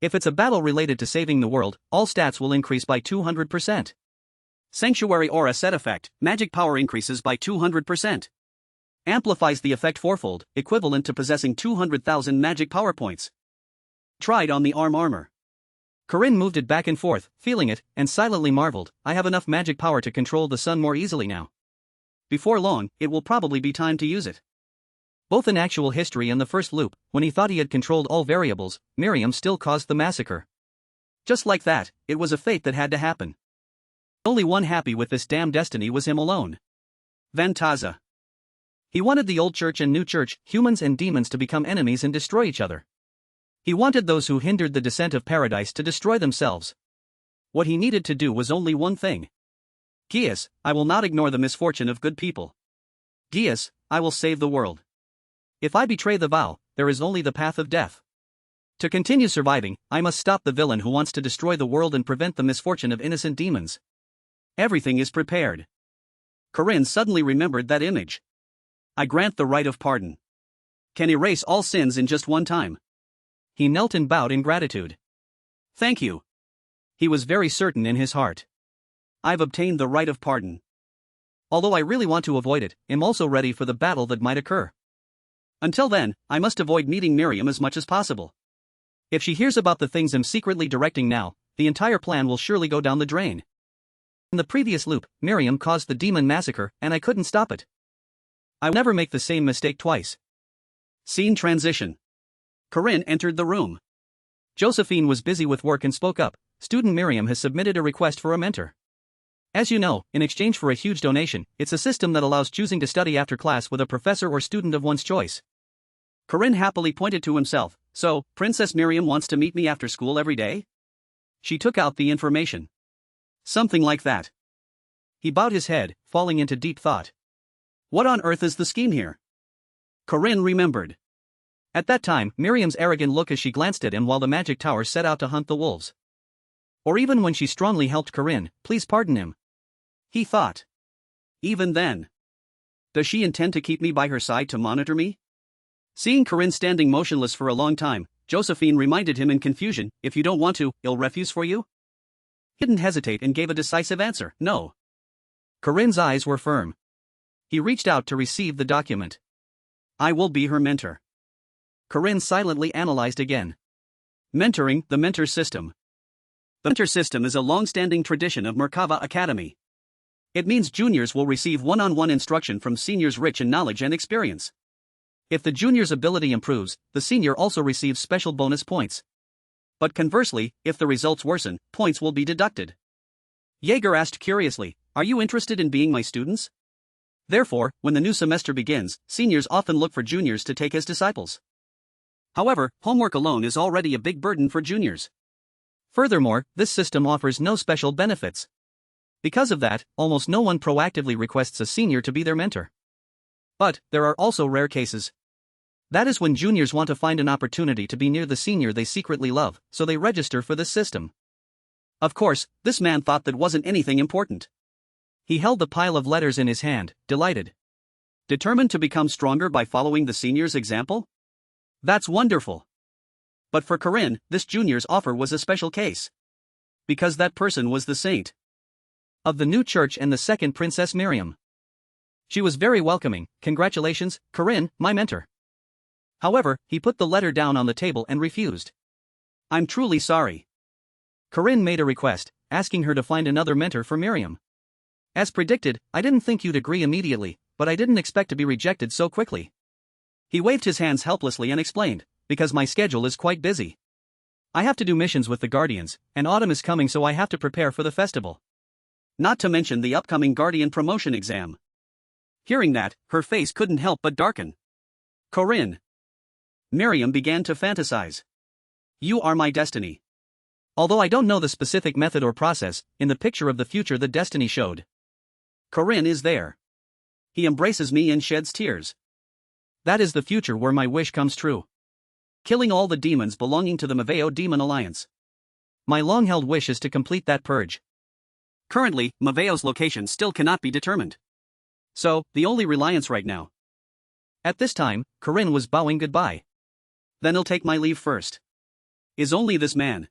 If it's a battle related to saving the world, all stats will increase by 200%. Sanctuary Aura set effect, magic power increases by 200%. Amplifies the effect fourfold, equivalent to possessing 200,000 magic power points. Tried on the arm armor. Corinne moved it back and forth, feeling it, and silently marveled, I have enough magic power to control the sun more easily now. Before long, it will probably be time to use it. Both in actual history and the first loop, when he thought he had controlled all variables, Miriam still caused the massacre. Just like that, it was a fate that had to happen. Only one happy with this damn destiny was him alone. Vantaza. He wanted the old church and new church, humans and demons to become enemies and destroy each other. He wanted those who hindered the descent of paradise to destroy themselves. What he needed to do was only one thing. Gius, I will not ignore the misfortune of good people. Gius, I will save the world. If I betray the vow, there is only the path of death. To continue surviving, I must stop the villain who wants to destroy the world and prevent the misfortune of innocent demons. Everything is prepared. Corinne suddenly remembered that image. I grant the right of pardon. Can erase all sins in just one time. He knelt and bowed in gratitude. Thank you. He was very certain in his heart. I've obtained the right of pardon. Although I really want to avoid it, I'm also ready for the battle that might occur. Until then, I must avoid meeting Miriam as much as possible. If she hears about the things I'm secretly directing now, the entire plan will surely go down the drain. In the previous loop, Miriam caused the demon massacre, and I couldn't stop it. I will never make the same mistake twice. Scene transition. Corinne entered the room. Josephine was busy with work and spoke up. Student Miriam has submitted a request for a mentor. As you know, in exchange for a huge donation, it's a system that allows choosing to study after class with a professor or student of one's choice. Corinne happily pointed to himself. So, Princess Miriam wants to meet me after school every day? She took out the information. Something like that. He bowed his head, falling into deep thought. What on earth is the scheme here? Corinne remembered. At that time, Miriam's arrogant look as she glanced at him while the magic tower set out to hunt the wolves. Or even when she strongly helped Corinne, please pardon him. He thought. Even then. Does she intend to keep me by her side to monitor me? Seeing Corinne standing motionless for a long time, Josephine reminded him in confusion, if you don't want to, I'll refuse for you? He didn't hesitate and gave a decisive answer, no. Corinne's eyes were firm. He reached out to receive the document. I will be her mentor. Corinne silently analyzed again. Mentoring, the mentor system. The mentor system is a long-standing tradition of Makaba Academy. It means juniors will receive one-on-one instruction from seniors rich in knowledge and experience. If the junior's ability improves, the senior also receives special bonus points. But conversely, if the results worsen, points will be deducted. Jaeger asked curiously, are you interested in being my students? Therefore, when the new semester begins, seniors often look for juniors to take as disciples. However, homework alone is already a big burden for juniors. Furthermore, this system offers no special benefits. Because of that, almost no one proactively requests a senior to be their mentor. But, there are also rare cases. That is when juniors want to find an opportunity to be near the senior they secretly love, so they register for this system. Of course, this man thought that wasn't anything important. He held the pile of letters in his hand, delighted. Determined to become stronger by following the senior's example? That's wonderful. But for Corinne, this junior's offer was a special case. Because that person was the saint of the new church and the second Princess Miriam. She was very welcoming. Congratulations, Corinne, my mentor. However, he put the letter down on the table and refused. I'm truly sorry. Corinne made a request, asking her to find another mentor for Miriam. As predicted, I didn't think you'd agree immediately, but I didn't expect to be rejected so quickly. He waved his hands helplessly and explained, because my schedule is quite busy. I have to do missions with the Guardians, and autumn is coming, so I have to prepare for the festival. Not to mention the upcoming Guardian promotion exam. Hearing that, her face couldn't help but darken. Corinne. Miriam began to fantasize. You are my destiny. Although I don't know the specific method or process, in the picture of the future the destiny showed. Corinne is there. He embraces me and sheds tears. That is the future where my wish comes true. Killing all the demons belonging to the Maveo Demon Alliance. My long-held wish is to complete that purge. Currently, Maveo's location still cannot be determined. So, the only reliance right now. At this time, Corinne was bowing goodbye. Then I'll take my leave first. Is only this man.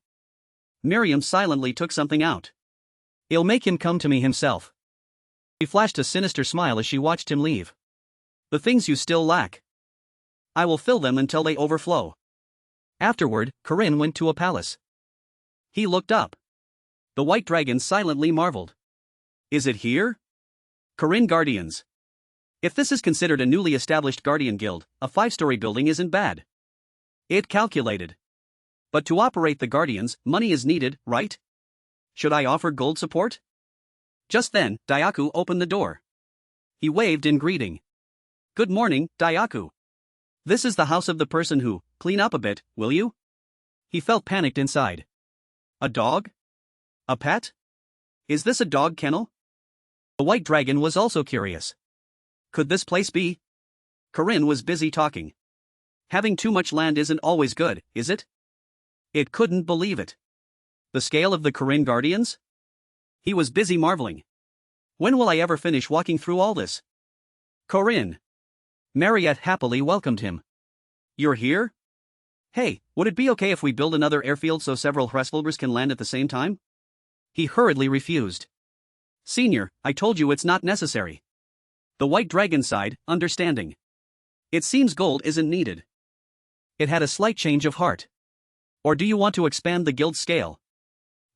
Miriam silently took something out. I'll make him come to me himself. She flashed a sinister smile as she watched him leave. The things you still lack. I will fill them until they overflow. Afterward, Corinne went to a palace. He looked up. The white dragon silently marveled. Is it here? Corinne Guardians. If this is considered a newly established Guardian Guild, a 5-story building isn't bad. It calculated. But to operate the Guardians, money is needed, right? Should I offer gold support? Just then, Daiaku opened the door. He waved in greeting. Good morning, Daiaku. This is the house of the person who, clean up a bit, will you? He felt panicked inside. A dog? A pet? Is this a dog kennel? The white dragon was also curious. Could this place be? Corinne was busy talking. Having too much land isn't always good, is it? It couldn't believe it. The scale of the Corinne Guardians? He was busy marveling. When will I ever finish walking through all this? Corinne. Marriott happily welcomed him. You're here? Hey, would it be okay if we build another airfield so several Hresvelgers can land at the same time? He hurriedly refused. Senior, I told you it's not necessary. The white dragon sighed, understanding. It seems gold isn't needed. It had a slight change of heart. Or do you want to expand the guild scale?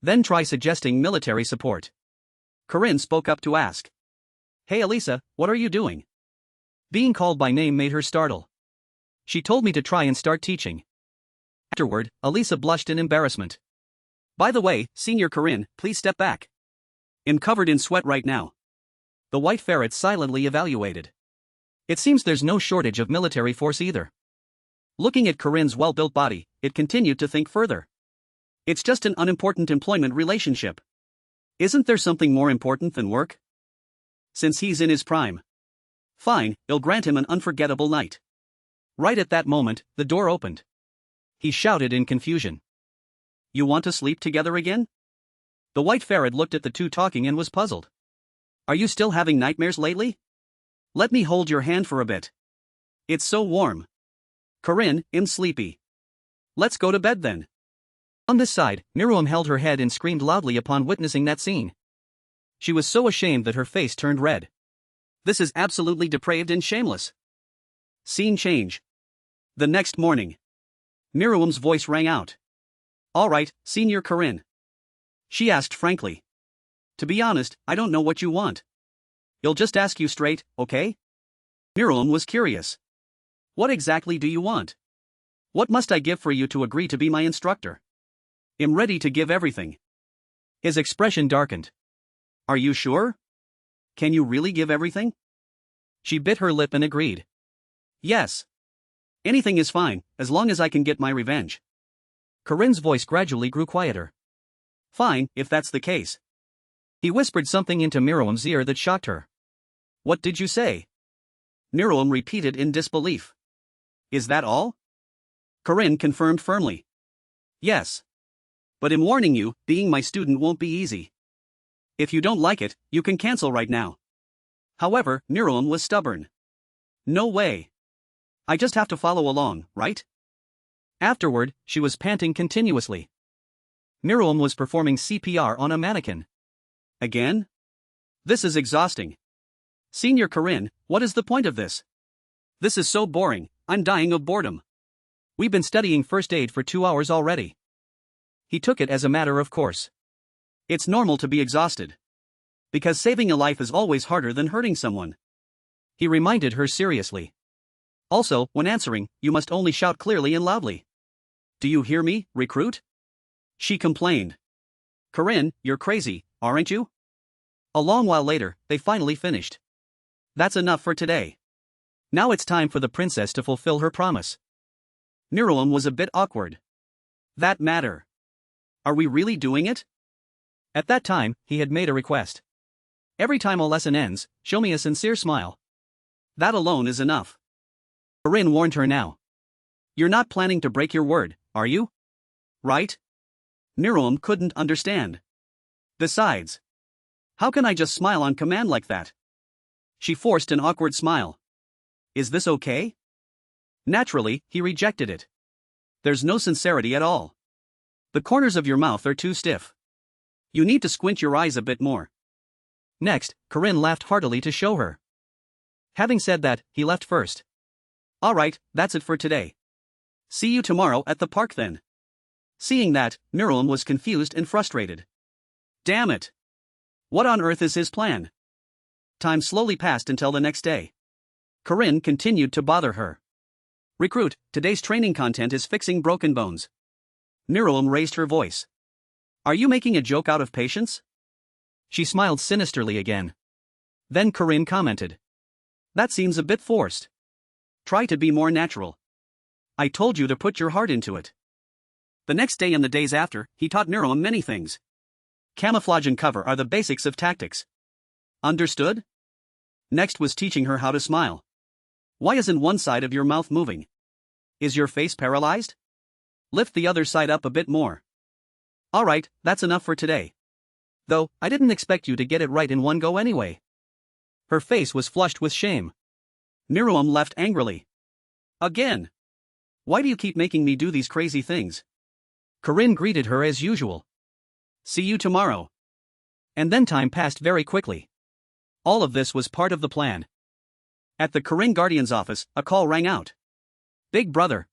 Then try suggesting military support. Corinne spoke up to ask. Hey Alisa, what are you doing? Being called by name made her startle. She told me to try and start teaching. Afterward, Alisa blushed in embarrassment. By the way, Senior Corinne, please step back. I'm covered in sweat right now. The white ferret silently evaluated. It seems there's no shortage of military force either. Looking at Corinne's well-built body, it continued to think further. It's just an unimportant employment relationship. Isn't there something more important than work? Since he's in his prime. Fine, I'll grant him an unforgettable night. Right at that moment, the door opened. He shouted in confusion. You want to sleep together again? The white ferret looked at the two talking and was puzzled. Are you still having nightmares lately? Let me hold your hand for a bit. It's so warm. Corinne, I'm sleepy. Let's go to bed then. On this side, Miriam held her head and screamed loudly upon witnessing that scene. She was so ashamed that her face turned red. This is absolutely depraved and shameless. Scene change. The next morning. Miriam's voice rang out. All right, Senior Corinne. She asked frankly. To be honest, I don't know what you want. I'll just ask you straight, okay? Miriam was curious. What exactly do you want? What must I give for you to agree to be my instructor? I'm ready to give everything. His expression darkened. Are you sure? Can you really give everything? She bit her lip and agreed. Yes. Anything is fine, as long as I can get my revenge. Corinne's voice gradually grew quieter. Fine, if that's the case. He whispered something into Miriam's ear that shocked her. What did you say? Miriam repeated in disbelief. Is that all? Corinne confirmed firmly. Yes. But I'm warning you, being my student won't be easy. If you don't like it, you can cancel right now. However, Miriam was stubborn. No way. I just have to follow along, right? Afterward, she was panting continuously. Miriam was performing CPR on a mannequin. Again? This is exhausting. Senior Corinne, what is the point of this? This is so boring, I'm dying of boredom. We've been studying first aid for 2 hours already. He took it as a matter of course. It's normal to be exhausted. Because saving a life is always harder than hurting someone. He reminded her seriously. Also, when answering, you must only shout clearly and loudly. Do you hear me, recruit? She complained. Corinne, you're crazy, aren't you? A long while later, they finally finished. That's enough for today. Now it's time for the princess to fulfill her promise. Miriam was a bit awkward. That matter. Are we really doing it? At that time, he had made a request. Every time a lesson ends, show me a sincere smile. That alone is enough. Corinne warned her now. You're not planning to break your word, are you? Right? Miriam couldn't understand. Besides, how can I just smile on command like that? She forced an awkward smile. Is this okay? Naturally, he rejected it. There's no sincerity at all. The corners of your mouth are too stiff. You need to squint your eyes a bit more. Next, Corinne laughed heartily to show her. Having said that, he left first. Alright, that's it for today. See you tomorrow at the park then. Seeing that, Miriam was confused and frustrated. Damn it! What on earth is his plan? Time slowly passed until the next day. Corinne continued to bother her. Recruit, today's training content is fixing broken bones. Miriam raised her voice. Are you making a joke out of patience? She smiled sinisterly again. Then Corinne commented. That seems a bit forced. Try to be more natural. I told you to put your heart into it. The next day and the days after, he taught Miriam many things. Camouflage and cover are the basics of tactics. Understood? Next was teaching her how to smile. Why isn't one side of your mouth moving? Is your face paralyzed? Lift the other side up a bit more. Alright, that's enough for today. Though, I didn't expect you to get it right in one go anyway. Her face was flushed with shame. Miriam left angrily. Again. Why do you keep making me do these crazy things? Corinne greeted her as usual. See you tomorrow. And then time passed very quickly. All of this was part of the plan. At the Corinne Guardian's office, a call rang out. Big brother.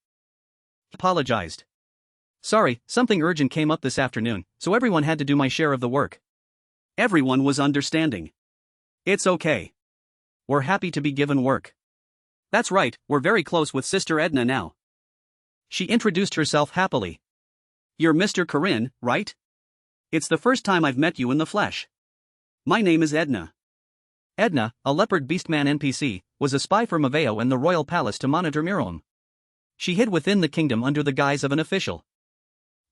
Apologized. Sorry, something urgent came up this afternoon, so everyone had to do my share of the work. Everyone was understanding. It's okay. We're happy to be given work. That's right, we're very close with Sister Edna now. She introduced herself happily. You're Mr. Corinne, right? It's the first time I've met you in the flesh. My name is Edna. Edna, a leopard beastman NPC, was a spy for Maveo and the royal palace to monitor Miriam. She hid within the kingdom under the guise of an official.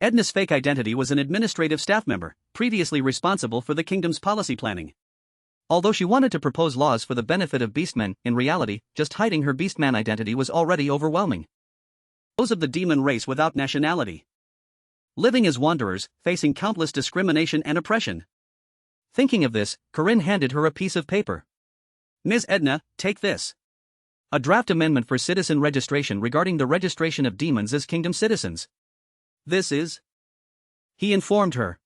Edna's fake identity was an administrative staff member, previously responsible for the kingdom's policy planning. Although she wanted to propose laws for the benefit of beastmen, in reality, just hiding her beastman identity was already overwhelming. Those of the demon race without nationality. Living as wanderers, facing countless discrimination and oppression. Thinking of this, Corinne handed her a piece of paper. Ms. Edna, take this. A draft amendment for citizen registration regarding the registration of demons as kingdom citizens. This is? He informed her.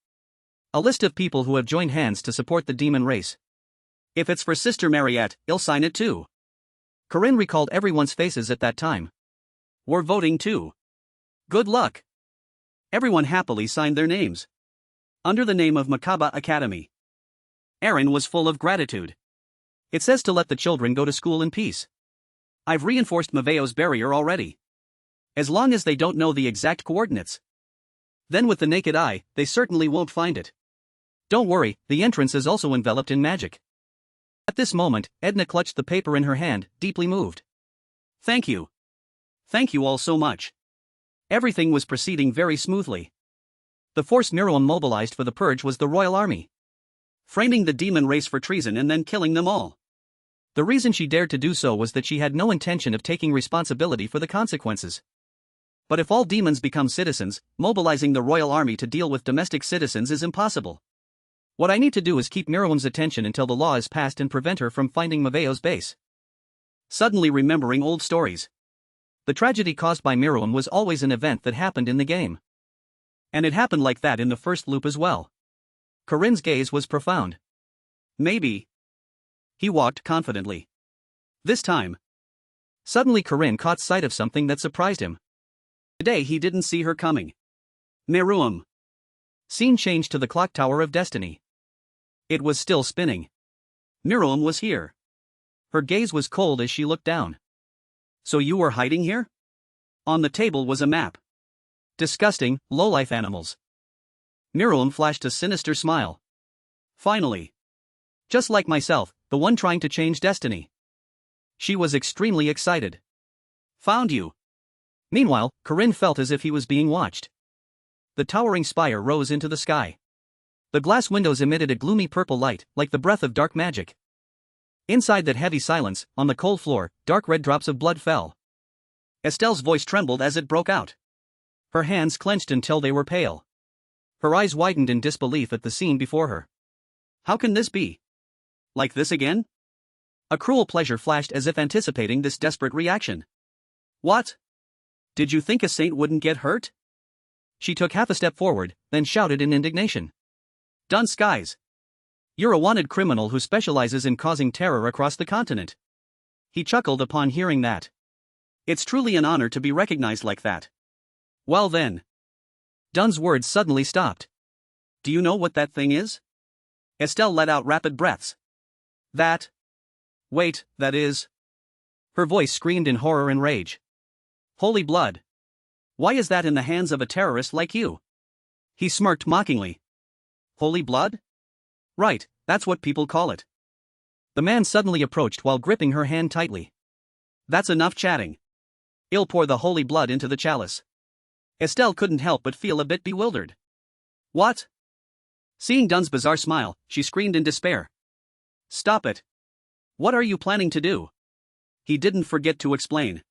A list of people who have joined hands to support the demon race. If it's for Sister Marriott, I'll sign it too. Corinne recalled everyone's faces at that time. We're voting too. Good luck. Everyone happily signed their names. Under the name of Makaba Academy. Aaron was full of gratitude. It says to let the children go to school in peace. I've reinforced Maveo's barrier already. As long as they don't know the exact coordinates. Then with the naked eye, they certainly won't find it. Don't worry, the entrance is also enveloped in magic. At this moment, Edna clutched the paper in her hand, deeply moved. Thank you. Thank you all so much. Everything was proceeding very smoothly. The force Miriam mobilized for the purge was the royal army. Framing the demon race for treason and then killing them all. The reason she dared to do so was that she had no intention of taking responsibility for the consequences. But if all demons become citizens, mobilizing the royal army to deal with domestic citizens is impossible. What I need to do is keep Miriam's attention until the law is passed and prevent her from finding Maveo's base. Suddenly remembering old stories. The tragedy caused by Miriam was always an event that happened in the game. And it happened like that in the first loop as well. Corinne's gaze was profound. Maybe. He walked confidently. This time. Suddenly Corinne caught sight of something that surprised him. Today he didn't see her coming. Miriam. Scene changed to the clock tower of destiny. It was still spinning. Miriam was here. Her gaze was cold as she looked down. So you were hiding here? On the table was a map. Disgusting, lowlife animals. Miriam flashed a sinister smile. Finally. Just like myself, the one trying to change destiny. She was extremely excited. Found you. Meanwhile, Corinne felt as if he was being watched. The towering spire rose into the sky. The glass windows emitted a gloomy purple light, like the breath of dark magic. Inside that heavy silence, on the cold floor, dark red drops of blood fell. Estelle's voice trembled as it broke out. Her hands clenched until they were pale. Her eyes widened in disbelief at the scene before her. How can this be? Like this again? A cruel pleasure flashed as if anticipating this desperate reaction. What? Did you think a saint wouldn't get hurt? She took half a step forward, then shouted in indignation. Dun skies. You're a wanted criminal who specializes in causing terror across the continent. He chuckled upon hearing that. It's truly an honor to be recognized like that. Well then. Dun's words suddenly stopped. Do you know what that thing is? Estelle let out rapid breaths. That? Wait, that is? Her voice screamed in horror and rage. Holy blood. Why is that in the hands of a terrorist like you? He smirked mockingly. Holy blood? Right, that's what people call it. The man suddenly approached while gripping her hand tightly. That's enough chatting. I'll pour the holy blood into the chalice. Estelle couldn't help but feel a bit bewildered. What? Seeing Dun's bizarre smile, she screamed in despair. Stop it. What are you planning to do? He didn't forget to explain.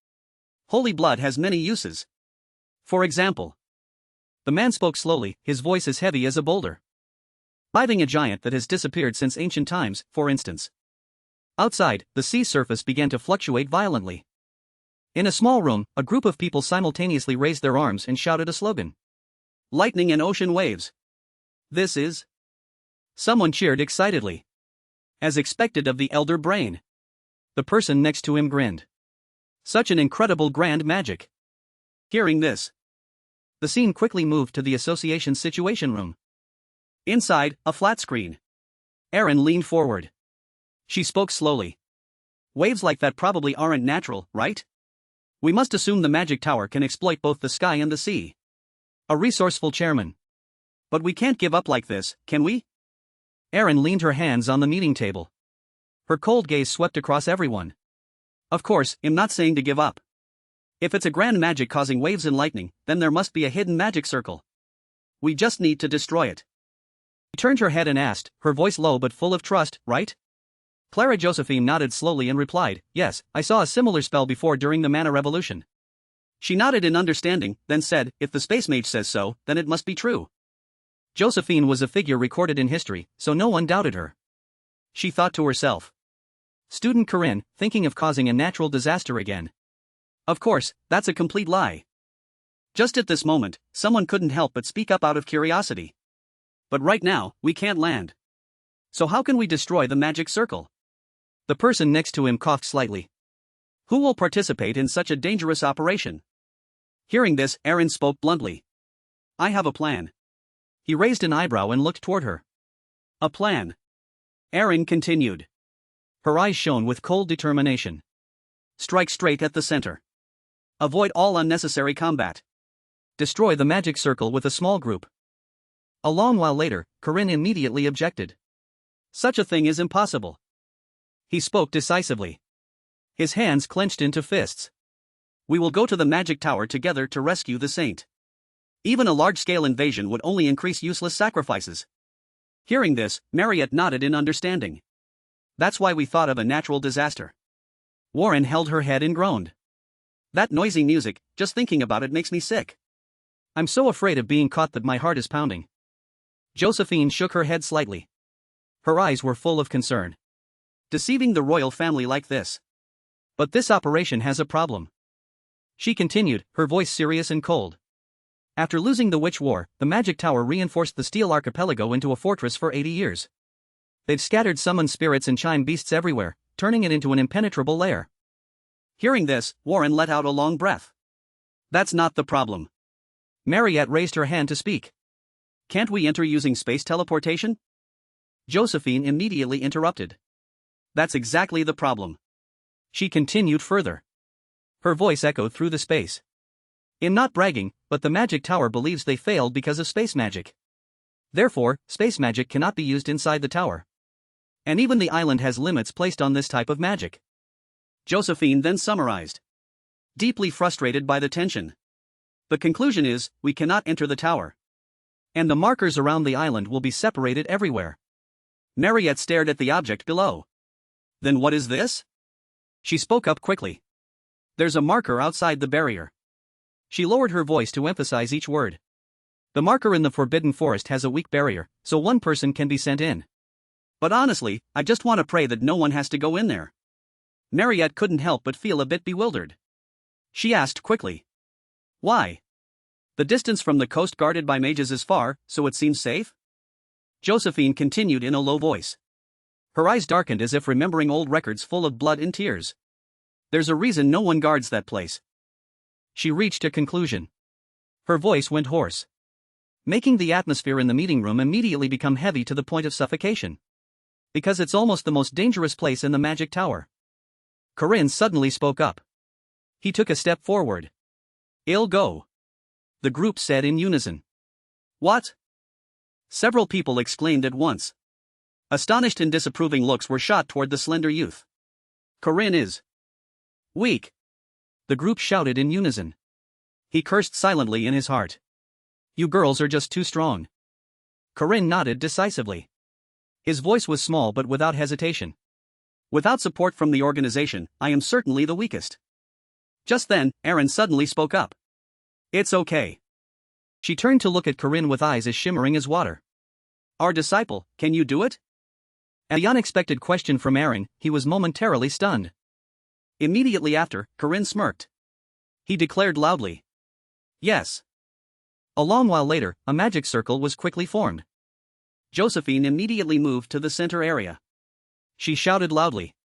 Holy blood has many uses. For example. The man spoke slowly, his voice as heavy as a boulder. Reviving a giant that has disappeared since ancient times, for instance. Outside, the sea surface began to fluctuate violently. In a small room, a group of people simultaneously raised their arms and shouted a slogan. Lightning and ocean waves. This is... Someone cheered excitedly. As expected of the elder brain. The person next to him grinned. Such an incredible grand magic. Hearing this, the scene quickly moved to the association's situation room. Inside, a flat screen. Erin leaned forward. She spoke slowly. Waves like that probably aren't natural, right? We must assume the magic tower can exploit both the sky and the sea. A resourceful chairman. But we can't give up like this, can we? Erin leaned her hands on the meeting table. Her cold gaze swept across everyone. Of course, I'm not saying to give up. If it's a grand magic causing waves and lightning, then there must be a hidden magic circle. We just need to destroy it. She turned her head and asked, her voice low but full of trust, right? Clara Josephine nodded slowly and replied, yes, I saw a similar spell before during the Mana Revolution. She nodded in understanding, then said, if the space mage says so, then it must be true. Josephine was a figure recorded in history, so no one doubted her. She thought to herself. Student Corinne, thinking of causing a natural disaster again. Of course, that's a complete lie. Just at this moment, someone couldn't help but speak up out of curiosity. But right now, we can't land. So how can we destroy the magic circle? The person next to him coughed slightly. Who will participate in such a dangerous operation? Hearing this, Erin spoke bluntly. I have a plan. He raised an eyebrow and looked toward her. A plan. Erin continued. Her eyes shone with cold determination. Strike straight at the center. Avoid all unnecessary combat. Destroy the magic circle with a small group. A long while later, Corinne immediately objected. Such a thing is impossible. He spoke decisively. His hands clenched into fists. We will go to the magic tower together to rescue the saint. Even a large-scale invasion would only increase useless sacrifices. Hearing this, Marriott nodded in understanding. That's why we thought of a natural disaster. Warren held her head and groaned. That noisy music, just thinking about it makes me sick. I'm so afraid of being caught that my heart is pounding. Josephine shook her head slightly. Her eyes were full of concern. Deceiving the royal family like this. But this operation has a problem. She continued, her voice serious and cold. After losing the Witch War, the Magic Tower reinforced the Steel Archipelago into a fortress for 80 years. They've scattered summoned spirits and chime beasts everywhere, turning it into an impenetrable lair. Hearing this, Warren let out a long breath. That's not the problem. Marriott raised her hand to speak. Can't we enter using space teleportation? Josephine immediately interrupted. That's exactly the problem. She continued further. Her voice echoed through the space. I'm not bragging, but the Magic Tower believes they failed because of space magic. Therefore, space magic cannot be used inside the tower. And even the island has limits placed on this type of magic. Josephine then summarized. Deeply frustrated by the tension. The conclusion is, we cannot enter the tower. And the markers around the island will be separated everywhere. Marriott stared at the object below. Then what is this? She spoke up quickly. There's a marker outside the barrier. She lowered her voice to emphasize each word. The marker in the Forbidden Forest has a weak barrier, so one person can be sent in. But honestly, I just want to pray that no one has to go in there. Marriott couldn't help but feel a bit bewildered. She asked quickly. Why? The distance from the coast guarded by mages is far, so it seems safe? Josephine continued in a low voice. Her eyes darkened as if remembering old records full of blood and tears. There's a reason no one guards that place. She reached a conclusion. Her voice went hoarse, making the atmosphere in the meeting room immediately become heavy to the point of suffocation. Because it's almost the most dangerous place in the Magic Tower. Corinne suddenly spoke up. He took a step forward. I'll go. The group said in unison. What? Several people exclaimed at once. Astonished and disapproving looks were shot toward the slender youth. Corinne is weak. The group shouted in unison. He cursed silently in his heart. You girls are just too strong. Corinne nodded decisively. His voice was small but without hesitation. Without support from the organization, I am certainly the weakest. Just then, Aaron suddenly spoke up. It's okay. She turned to look at Corinne with eyes as shimmering as water. Our disciple, can you do it? At the unexpected question from Aaron, he was momentarily stunned. Immediately after, Corinne smirked. He declared loudly. Yes. A long while later, a magic circle was quickly formed. Josephine immediately moved to the center area. She shouted loudly.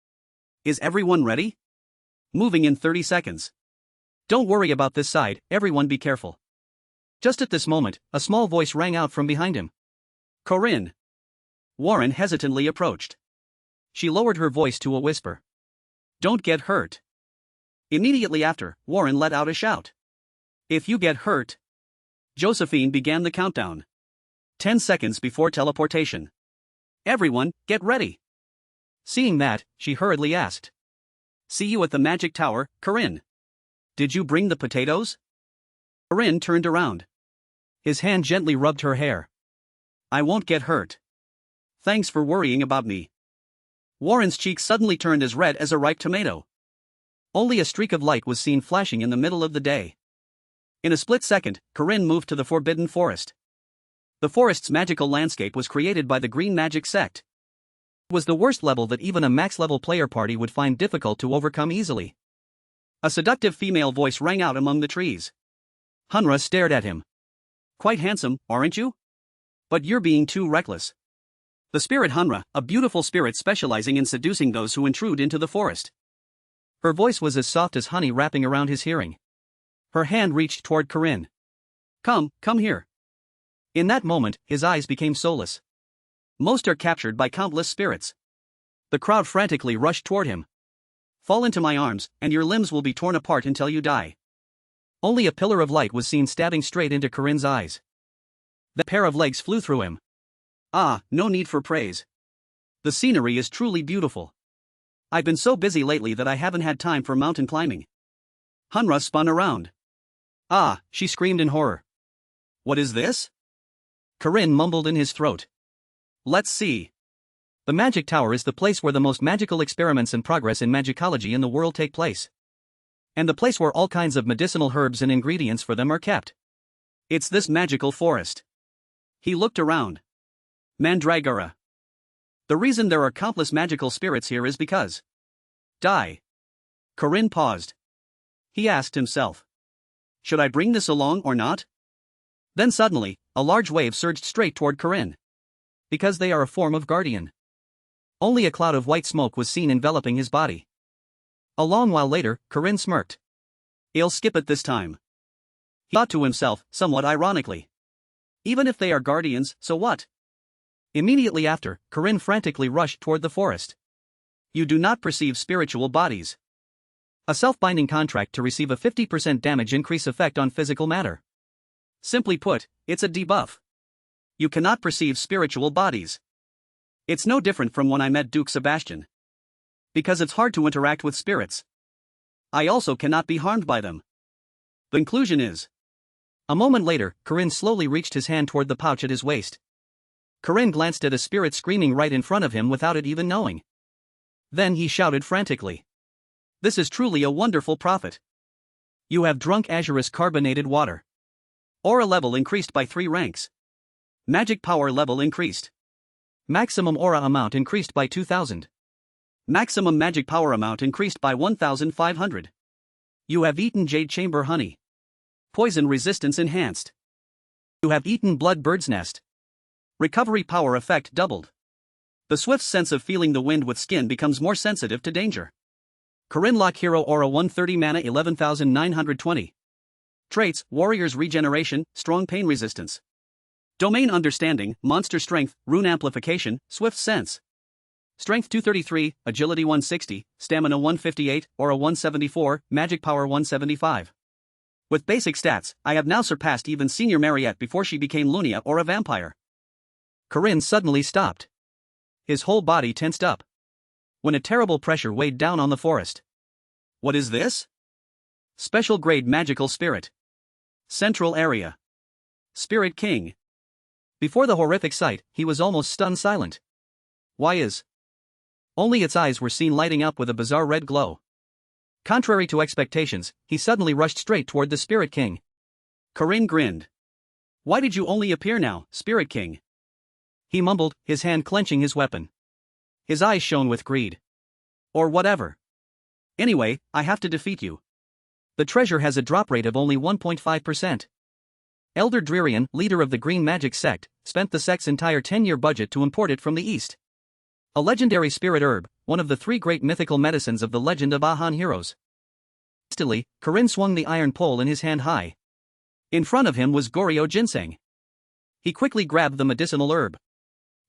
Is everyone ready? Moving in 30 seconds. Don't worry about this side, everyone be careful. Just at this moment, a small voice rang out from behind him. Corinne. Warren hesitantly approached. She lowered her voice to a whisper. Don't get hurt. Immediately after, Warren let out a shout. If you get hurt. Josephine began the countdown. 10 seconds before teleportation. Everyone, get ready. Seeing that, she hurriedly asked. See you at the magic tower, Corinne. Did you bring the potatoes? Corinne turned around. His hand gently rubbed her hair. I won't get hurt. Thanks for worrying about me. Warren's cheeks suddenly turned as red as a ripe tomato. Only a streak of light was seen flashing in the middle of the day. In a split second, Corinne moved to the Forbidden Forest. The forest's magical landscape was created by the Green Magic Sect. It was the worst level that even a max-level player party would find difficult to overcome easily. A seductive female voice rang out among the trees. Hunra stared at him. Quite handsome, aren't you? But you're being too reckless. The spirit Hunra, a beautiful spirit specializing in seducing those who intrude into the forest. Her voice was as soft as honey wrapping around his hearing. Her hand reached toward Corinne. Come here. In that moment, his eyes became soulless. Most are captured by countless spirits. The crowd frantically rushed toward him. Fall into my arms, and your limbs will be torn apart until you die. Only a pillar of light was seen stabbing straight into Corinne's eyes. That pair of legs flew through him. Ah, no need for praise. The scenery is truly beautiful. I've been so busy lately that I haven't had time for mountain climbing. Hunra spun around. Ah, she screamed in horror. What is this? Corinne mumbled in his throat. Let's see. The magic tower is the place where the most magical experiments and progress in magicology in the world take place. And the place where all kinds of medicinal herbs and ingredients for them are kept. It's this magical forest. He looked around. Mandragora. The reason there are countless magical spirits here is because. Die. Corinne paused. He asked himself. Should I bring this along or not? Then suddenly, a large wave surged straight toward Corinne. Because they are a form of guardian. Only a cloud of white smoke was seen enveloping his body. A long while later, Corinne smirked. He'll skip it this time. He thought to himself, somewhat ironically. Even if they are guardians, so what? Immediately after, Corinne frantically rushed toward the forest. You do not perceive spiritual bodies. A self-binding contract to receive a 50% damage increase effect on physical matter. Simply put, it's a debuff. You cannot perceive spiritual bodies. It's no different from when I met Duke Sebastian. Because it's hard to interact with spirits. I also cannot be harmed by them. The conclusion is. A moment later, Corinne slowly reached his hand toward the pouch at his waist. Corinne glanced at a spirit screaming right in front of him without it even knowing. Then he shouted frantically. This is truly a wonderful prophet. You have drunk Azura's carbonated water. Aura level increased by 3 ranks. Magic power level increased. Maximum aura amount increased by 2,000. Maximum magic power amount increased by 1,500. You have eaten jade chamber honey. Poison resistance enhanced. You have eaten blood bird's nest. Recovery power effect doubled. The swift sense of feeling the wind with skin becomes more sensitive to danger. Corinne Lock Hero Aura 130 Mana 11,920. Traits: Warrior's Regeneration, Strong Pain Resistance. Domain Understanding, Monster Strength, Rune Amplification, Swift Sense. Strength 233, Agility 160, Stamina 158, Aura 174, Magic Power 175. With basic stats, I have now surpassed even Senior Marriott before she became Lunia or a vampire. Corinne suddenly stopped. His whole body tensed up. When a terrible pressure weighed down on the forest. What is this? Special Grade Magical Spirit. Central Area. Spirit King. Before the horrific sight, he was almost stunned silent. Why is? Only its eyes were seen lighting up with a bizarre red glow. Contrary to expectations, he suddenly rushed straight toward the Spirit King. Corinne grinned. Why did you only appear now, Spirit King? He mumbled, his hand clenching his weapon. His eyes shone with greed. Or whatever. Anyway, I have to defeat you. The treasure has a drop rate of only 1.5%. Elder Dririan, leader of the Green Magic sect, spent the sect's entire 10-year budget to import it from the east. A legendary spirit herb, one of the 3 great mythical medicines of the legend of Ahan heroes. Hastily, Corinne swung the iron pole in his hand high. In front of him was Goryo ginseng. He quickly grabbed the medicinal herb.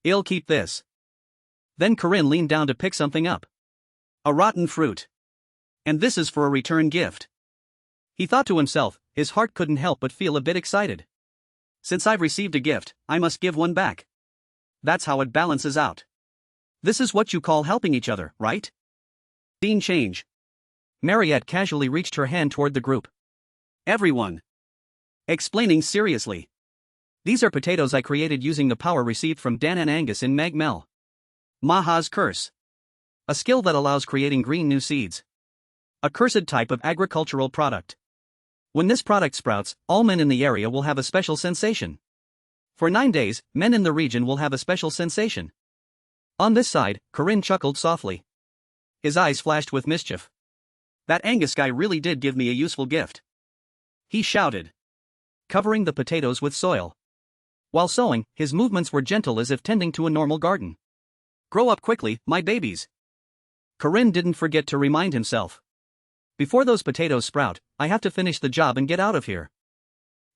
I'll keep this. Then Corinne leaned down to pick something up. A rotten fruit. And this is for a return gift. He thought to himself, his heart couldn't help but feel a bit excited. Since I've received a gift, I must give one back. That's how it balances out. This is what you call helping each other, right? Scene change. Marriott casually reached her hand toward the group. Everyone. Explaining seriously. These are potatoes I created using the power received from Dan and Angus in Meg Mel. Maha's curse. A skill that allows creating green new seeds. A cursed type of agricultural product. When this product sprouts, all men in the area will have a special sensation. For 9 days, men in the region will have a special sensation. On this side, Corinne chuckled softly. His eyes flashed with mischief. That Angus guy really did give me a useful gift. He shouted, covering the potatoes with soil. While sowing, his movements were gentle as if tending to a normal garden. Grow up quickly, my babies. Corinne didn't forget to remind himself. Before those potatoes sprout, I have to finish the job and get out of here.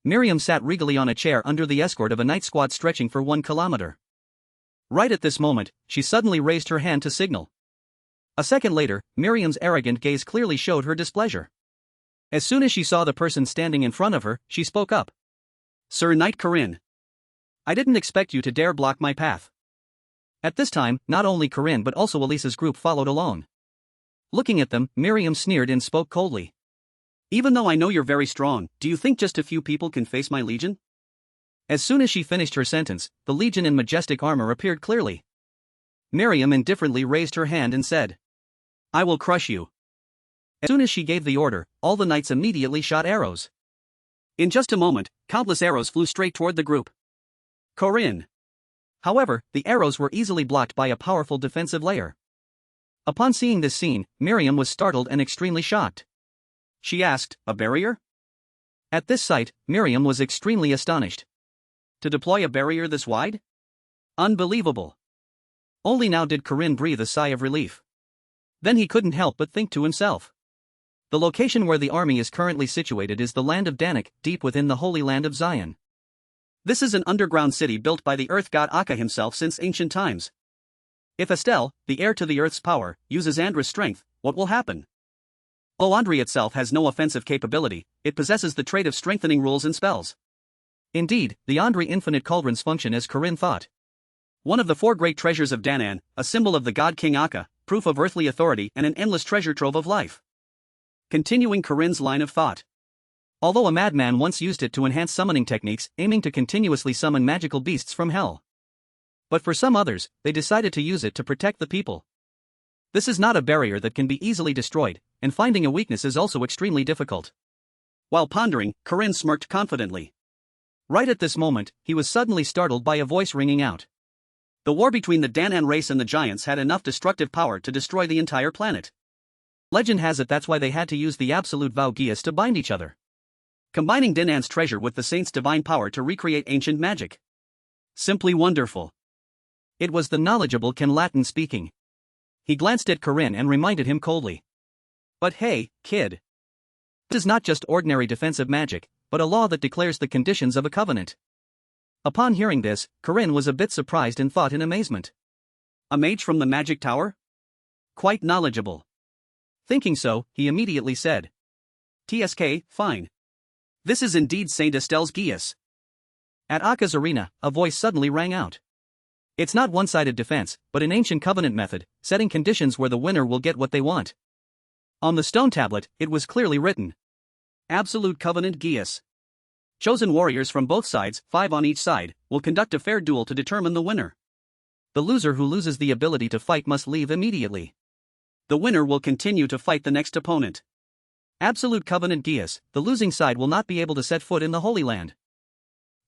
Miriam sat regally on a chair under the escort of a night squad stretching for 1 kilometer. Right at this moment, she suddenly raised her hand to signal. A second later, Miriam's arrogant gaze clearly showed her displeasure. As soon as she saw the person standing in front of her, she spoke up. Sir Knight Corinne. I didn't expect you to dare block my path. At this time, not only Corinne but also Elisa's group followed along. Looking at them, Miriam sneered and spoke coldly. Even though I know you're very strong, do you think just a few people can face my legion? As soon as she finished her sentence, the legion in majestic armor appeared clearly. Miriam indifferently raised her hand and said, I will crush you. As soon as she gave the order, all the knights immediately shot arrows. In just a moment, countless arrows flew straight toward the group. Corinne. However, the arrows were easily blocked by a powerful defensive layer. Upon seeing this scene, Miriam was startled and extremely shocked. She asked, a barrier? At this sight, Miriam was extremely astonished. To deploy a barrier this wide? Unbelievable. Only now did Corinne breathe a sigh of relief. Then he couldn't help but think to himself. The location where the army is currently situated is the land of Danik, deep within the Holy Land of Zion. This is an underground city built by the earth god Akka himself since ancient times. If Estelle, the heir to the earth's power, uses Andra's strength, what will happen? Though Andri itself has no offensive capability, it possesses the trait of strengthening rules and spells. Indeed, the Andri infinite cauldrons function as Corinne thought. One of the 4 great treasures of Danan, a symbol of the god King Akka, proof of earthly authority and an endless treasure trove of life. Continuing Corinne's line of thought. Although a madman once used it to enhance summoning techniques, aiming to continuously summon magical beasts from hell. But for some others, they decided to use it to protect the people. This is not a barrier that can be easily destroyed, and finding a weakness is also extremely difficult. While pondering, Corinne smirked confidently. Right at this moment, he was suddenly startled by a voice ringing out. The war between the Danan race and the giants had enough destructive power to destroy the entire planet. Legend has it that's why they had to use the absolute vow Gias to bind each other. Combining Danan's treasure with the saint's divine power to recreate ancient magic. Simply wonderful. It was the knowledgeable Can Latin speaking. He glanced at Corinne and reminded him coldly. But hey, kid. This is not just ordinary defensive magic, but a law that declares the conditions of a covenant. Upon hearing this, Corinne was a bit surprised and thought in amazement. A mage from the magic tower? Quite knowledgeable. Thinking so, he immediately said. TSK, fine. This is indeed Saint Estelle's Gias. At Akka's arena, a voice suddenly rang out. It's not one-sided defense, but an ancient covenant method, setting conditions where the winner will get what they want. On the stone tablet, it was clearly written. Absolute Covenant Gias. Chosen warriors from both sides, 5 on each side, will conduct a fair duel to determine the winner. The loser who loses the ability to fight must leave immediately. The winner will continue to fight the next opponent. Absolute Covenant Geas, the losing side will not be able to set foot in the Holy Land.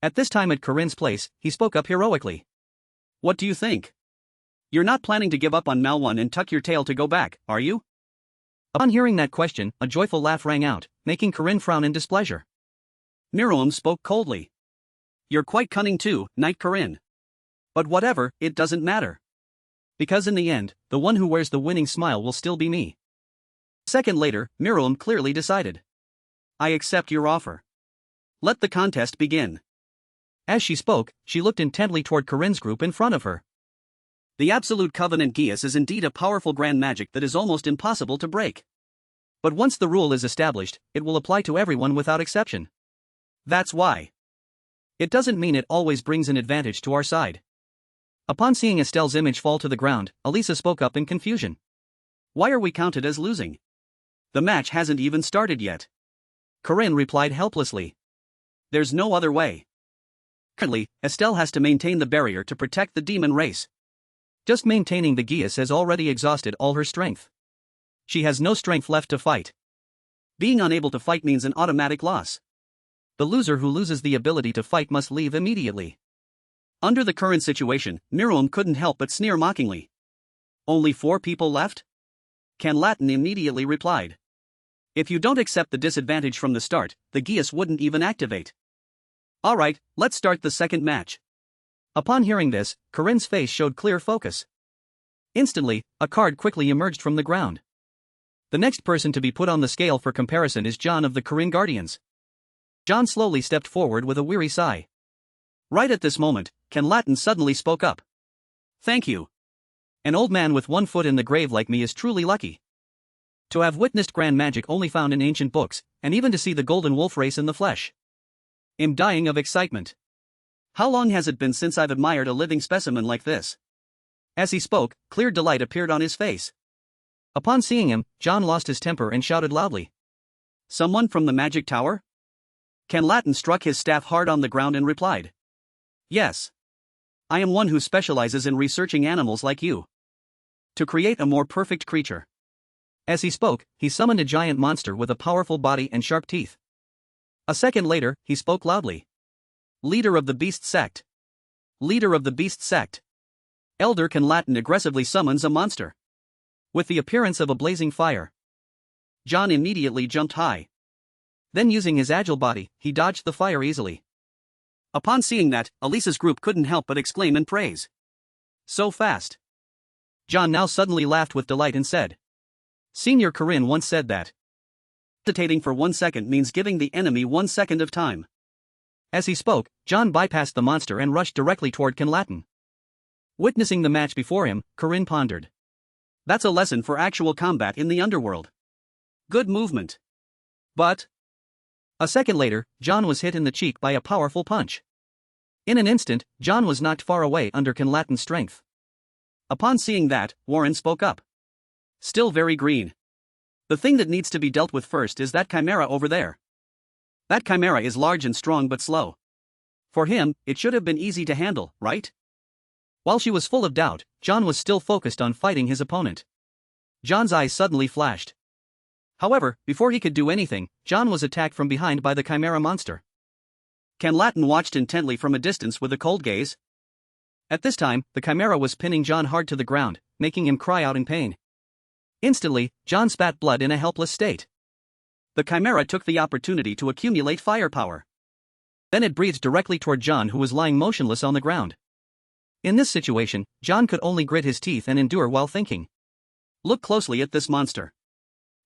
At this time at Corinne's place, he spoke up heroically. What do you think? You're not planning to give up on Manhwa and tuck your tail to go back, are you? Upon hearing that question, a joyful laugh rang out, making Corinne frown in displeasure. Miroam spoke coldly. You're quite cunning too, Knight Corinne. But whatever, it doesn't matter. Because in the end, the one who wears the winning smile will still be me. A second later, Miroam clearly decided. I accept your offer. Let the contest begin. As she spoke, she looked intently toward Corinne's group in front of her. The Absolute Covenant Geas is indeed a powerful grand magic that is almost impossible to break. But once the rule is established, it will apply to everyone without exception. That's why. It doesn't mean it always brings an advantage to our side. Upon seeing Estelle's image fall to the ground, Alisa spoke up in confusion. Why are we counted as losing? The match hasn't even started yet. Corinne replied helplessly. There's no other way. Currently, Estelle has to maintain the barrier to protect the demon race. Just maintaining the Geas has already exhausted all her strength. She has no strength left to fight. Being unable to fight means an automatic loss. The loser who loses the ability to fight must leave immediately. Under the current situation, Miroam couldn't help but sneer mockingly. Only 4 people left? Cana immediately replied. If you don't accept the disadvantage from the start, the Geas wouldn't even activate. Alright, let's start the second match. Upon hearing this, Corinne's face showed clear focus. Instantly, a card quickly emerged from the ground. The next person to be put on the scale for comparison is John of the Corinne Guardians. John slowly stepped forward with a weary sigh. Right at this moment, Cana suddenly spoke up. Thank you. An old man with one foot in the grave like me is truly lucky. To have witnessed grand magic only found in ancient books, and even to see the golden wolf race in the flesh. I'm dying of excitement. How long has it been since I've admired a living specimen like this? As he spoke, clear delight appeared on his face. Upon seeing him, John lost his temper and shouted loudly. Someone from the magic tower? Cana struck his staff hard on the ground and replied. Yes. I am one who specializes in researching animals like you. To create a more perfect creature. As he spoke, he summoned a giant monster with a powerful body and sharp teeth. A second later, he spoke loudly. Leader of the Beast Sect. Leader of the Beast Sect. Elder Cana aggressively summons a monster. With the appearance of a blazing fire. John immediately jumped high. Then using his agile body, he dodged the fire easily. Upon seeing that, Alisa's group couldn't help but exclaim in praise. So fast. John now suddenly laughed with delight and said. Senior Corinne once said that. Hesitating for 1 second means giving the enemy 1 second of time. As he spoke, John bypassed the monster and rushed directly toward Cana. Witnessing the match before him, Corinne pondered. That's a lesson for actual combat in the underworld. Good movement. But... A second later, John was hit in the cheek by a powerful punch. In an instant, John was knocked far away under Cana's strength. Upon seeing that, Warren spoke up. Still very green. The thing that needs to be dealt with first is that chimera over there. That chimera is large and strong but slow. For him, it should have been easy to handle, right? While she was full of doubt, John was still focused on fighting his opponent. John's eyes suddenly flashed. However, before he could do anything, John was attacked from behind by the chimera monster. Cana watched intently from a distance with a cold gaze. At this time, the chimera was pinning John hard to the ground, making him cry out in pain. Instantly, John spat blood in a helpless state. The chimera took the opportunity to accumulate firepower. Then it breathed directly toward John, who was lying motionless on the ground. In this situation, John could only grit his teeth and endure while thinking. Look closely at this monster.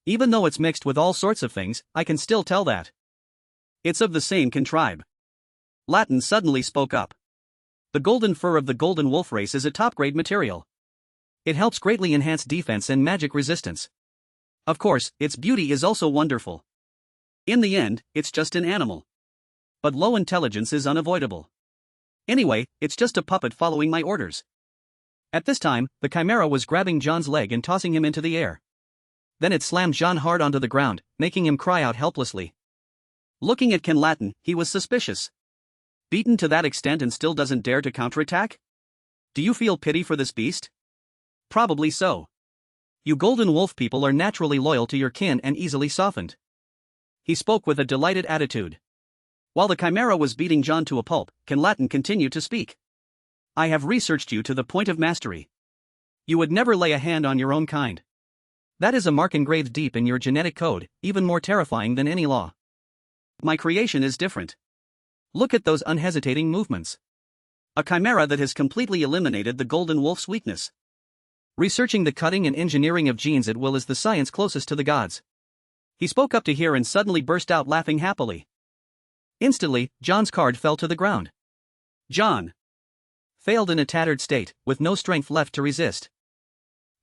Even though it's mixed with all sorts of things, I can still tell that it's of the same tribe. Latin suddenly spoke up. The golden fur of the golden wolf race is a top-grade material. It helps greatly enhance defense and magic resistance. Of course, its beauty is also wonderful. In the end, it's just an animal. But low intelligence is unavoidable. Anyway, it's just a puppet following my orders. At this time, the chimera was grabbing John's leg and tossing him into the air. Then it slammed John hard onto the ground, making him cry out helplessly. Looking at Ken Latin, he was suspicious. Beaten to that extent and still doesn't dare to counterattack? Do you feel pity for this beast? Probably so. You Golden Wolf people are naturally loyal to your kin and easily softened. He spoke with a delighted attitude. While the Chimera was beating John to a pulp, Ken Latin continued to speak. I have researched you to the point of mastery. You would never lay a hand on your own kind. That is a mark engraved deep in your genetic code, even more terrifying than any law. My creation is different. Look at those unhesitating movements. A chimera that has completely eliminated the Golden Wolf's weakness. Researching the cutting and engineering of genes at will is the science closest to the gods. He spoke up to hear and suddenly burst out laughing happily. Instantly, John's card fell to the ground. John failed in a tattered state, with no strength left to resist.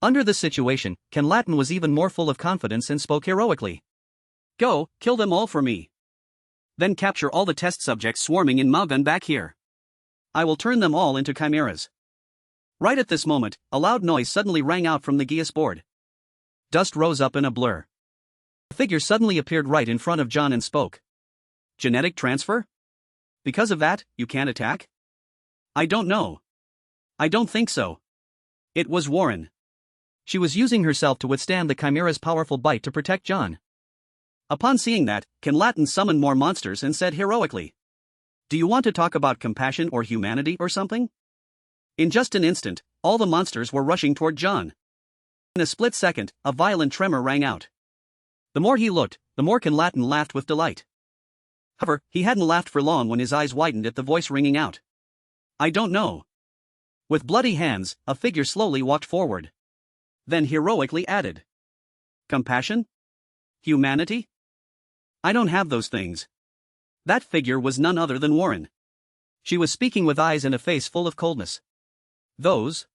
Under the situation, Ken Latin was even more full of confidence and spoke heroically. Go, kill them all for me. Then capture all the test subjects swarming in Malgun back here. I will turn them all into chimeras. Right at this moment, a loud noise suddenly rang out from the Geas board. Dust rose up in a blur. A figure suddenly appeared right in front of John and spoke. Genetic transfer? Because of that, you can't attack? I don't know. I don't think so. It was Warren. She was using herself to withstand the chimera's powerful bite to protect John. Upon seeing that, Ken Latin summoned more monsters and said heroically. Do you want to talk about compassion or humanity or something? In just an instant, all the monsters were rushing toward John. In a split second, a violent tremor rang out. The more he looked, the more Ken Latin laughed with delight. However, he hadn't laughed for long when his eyes widened at the voice ringing out. I don't know. With bloody hands, a figure slowly walked forward. Then heroically added. Compassion? Humanity? I don't have those things. That figure was none other than Warren. She was speaking with eyes and a face full of coldness. Those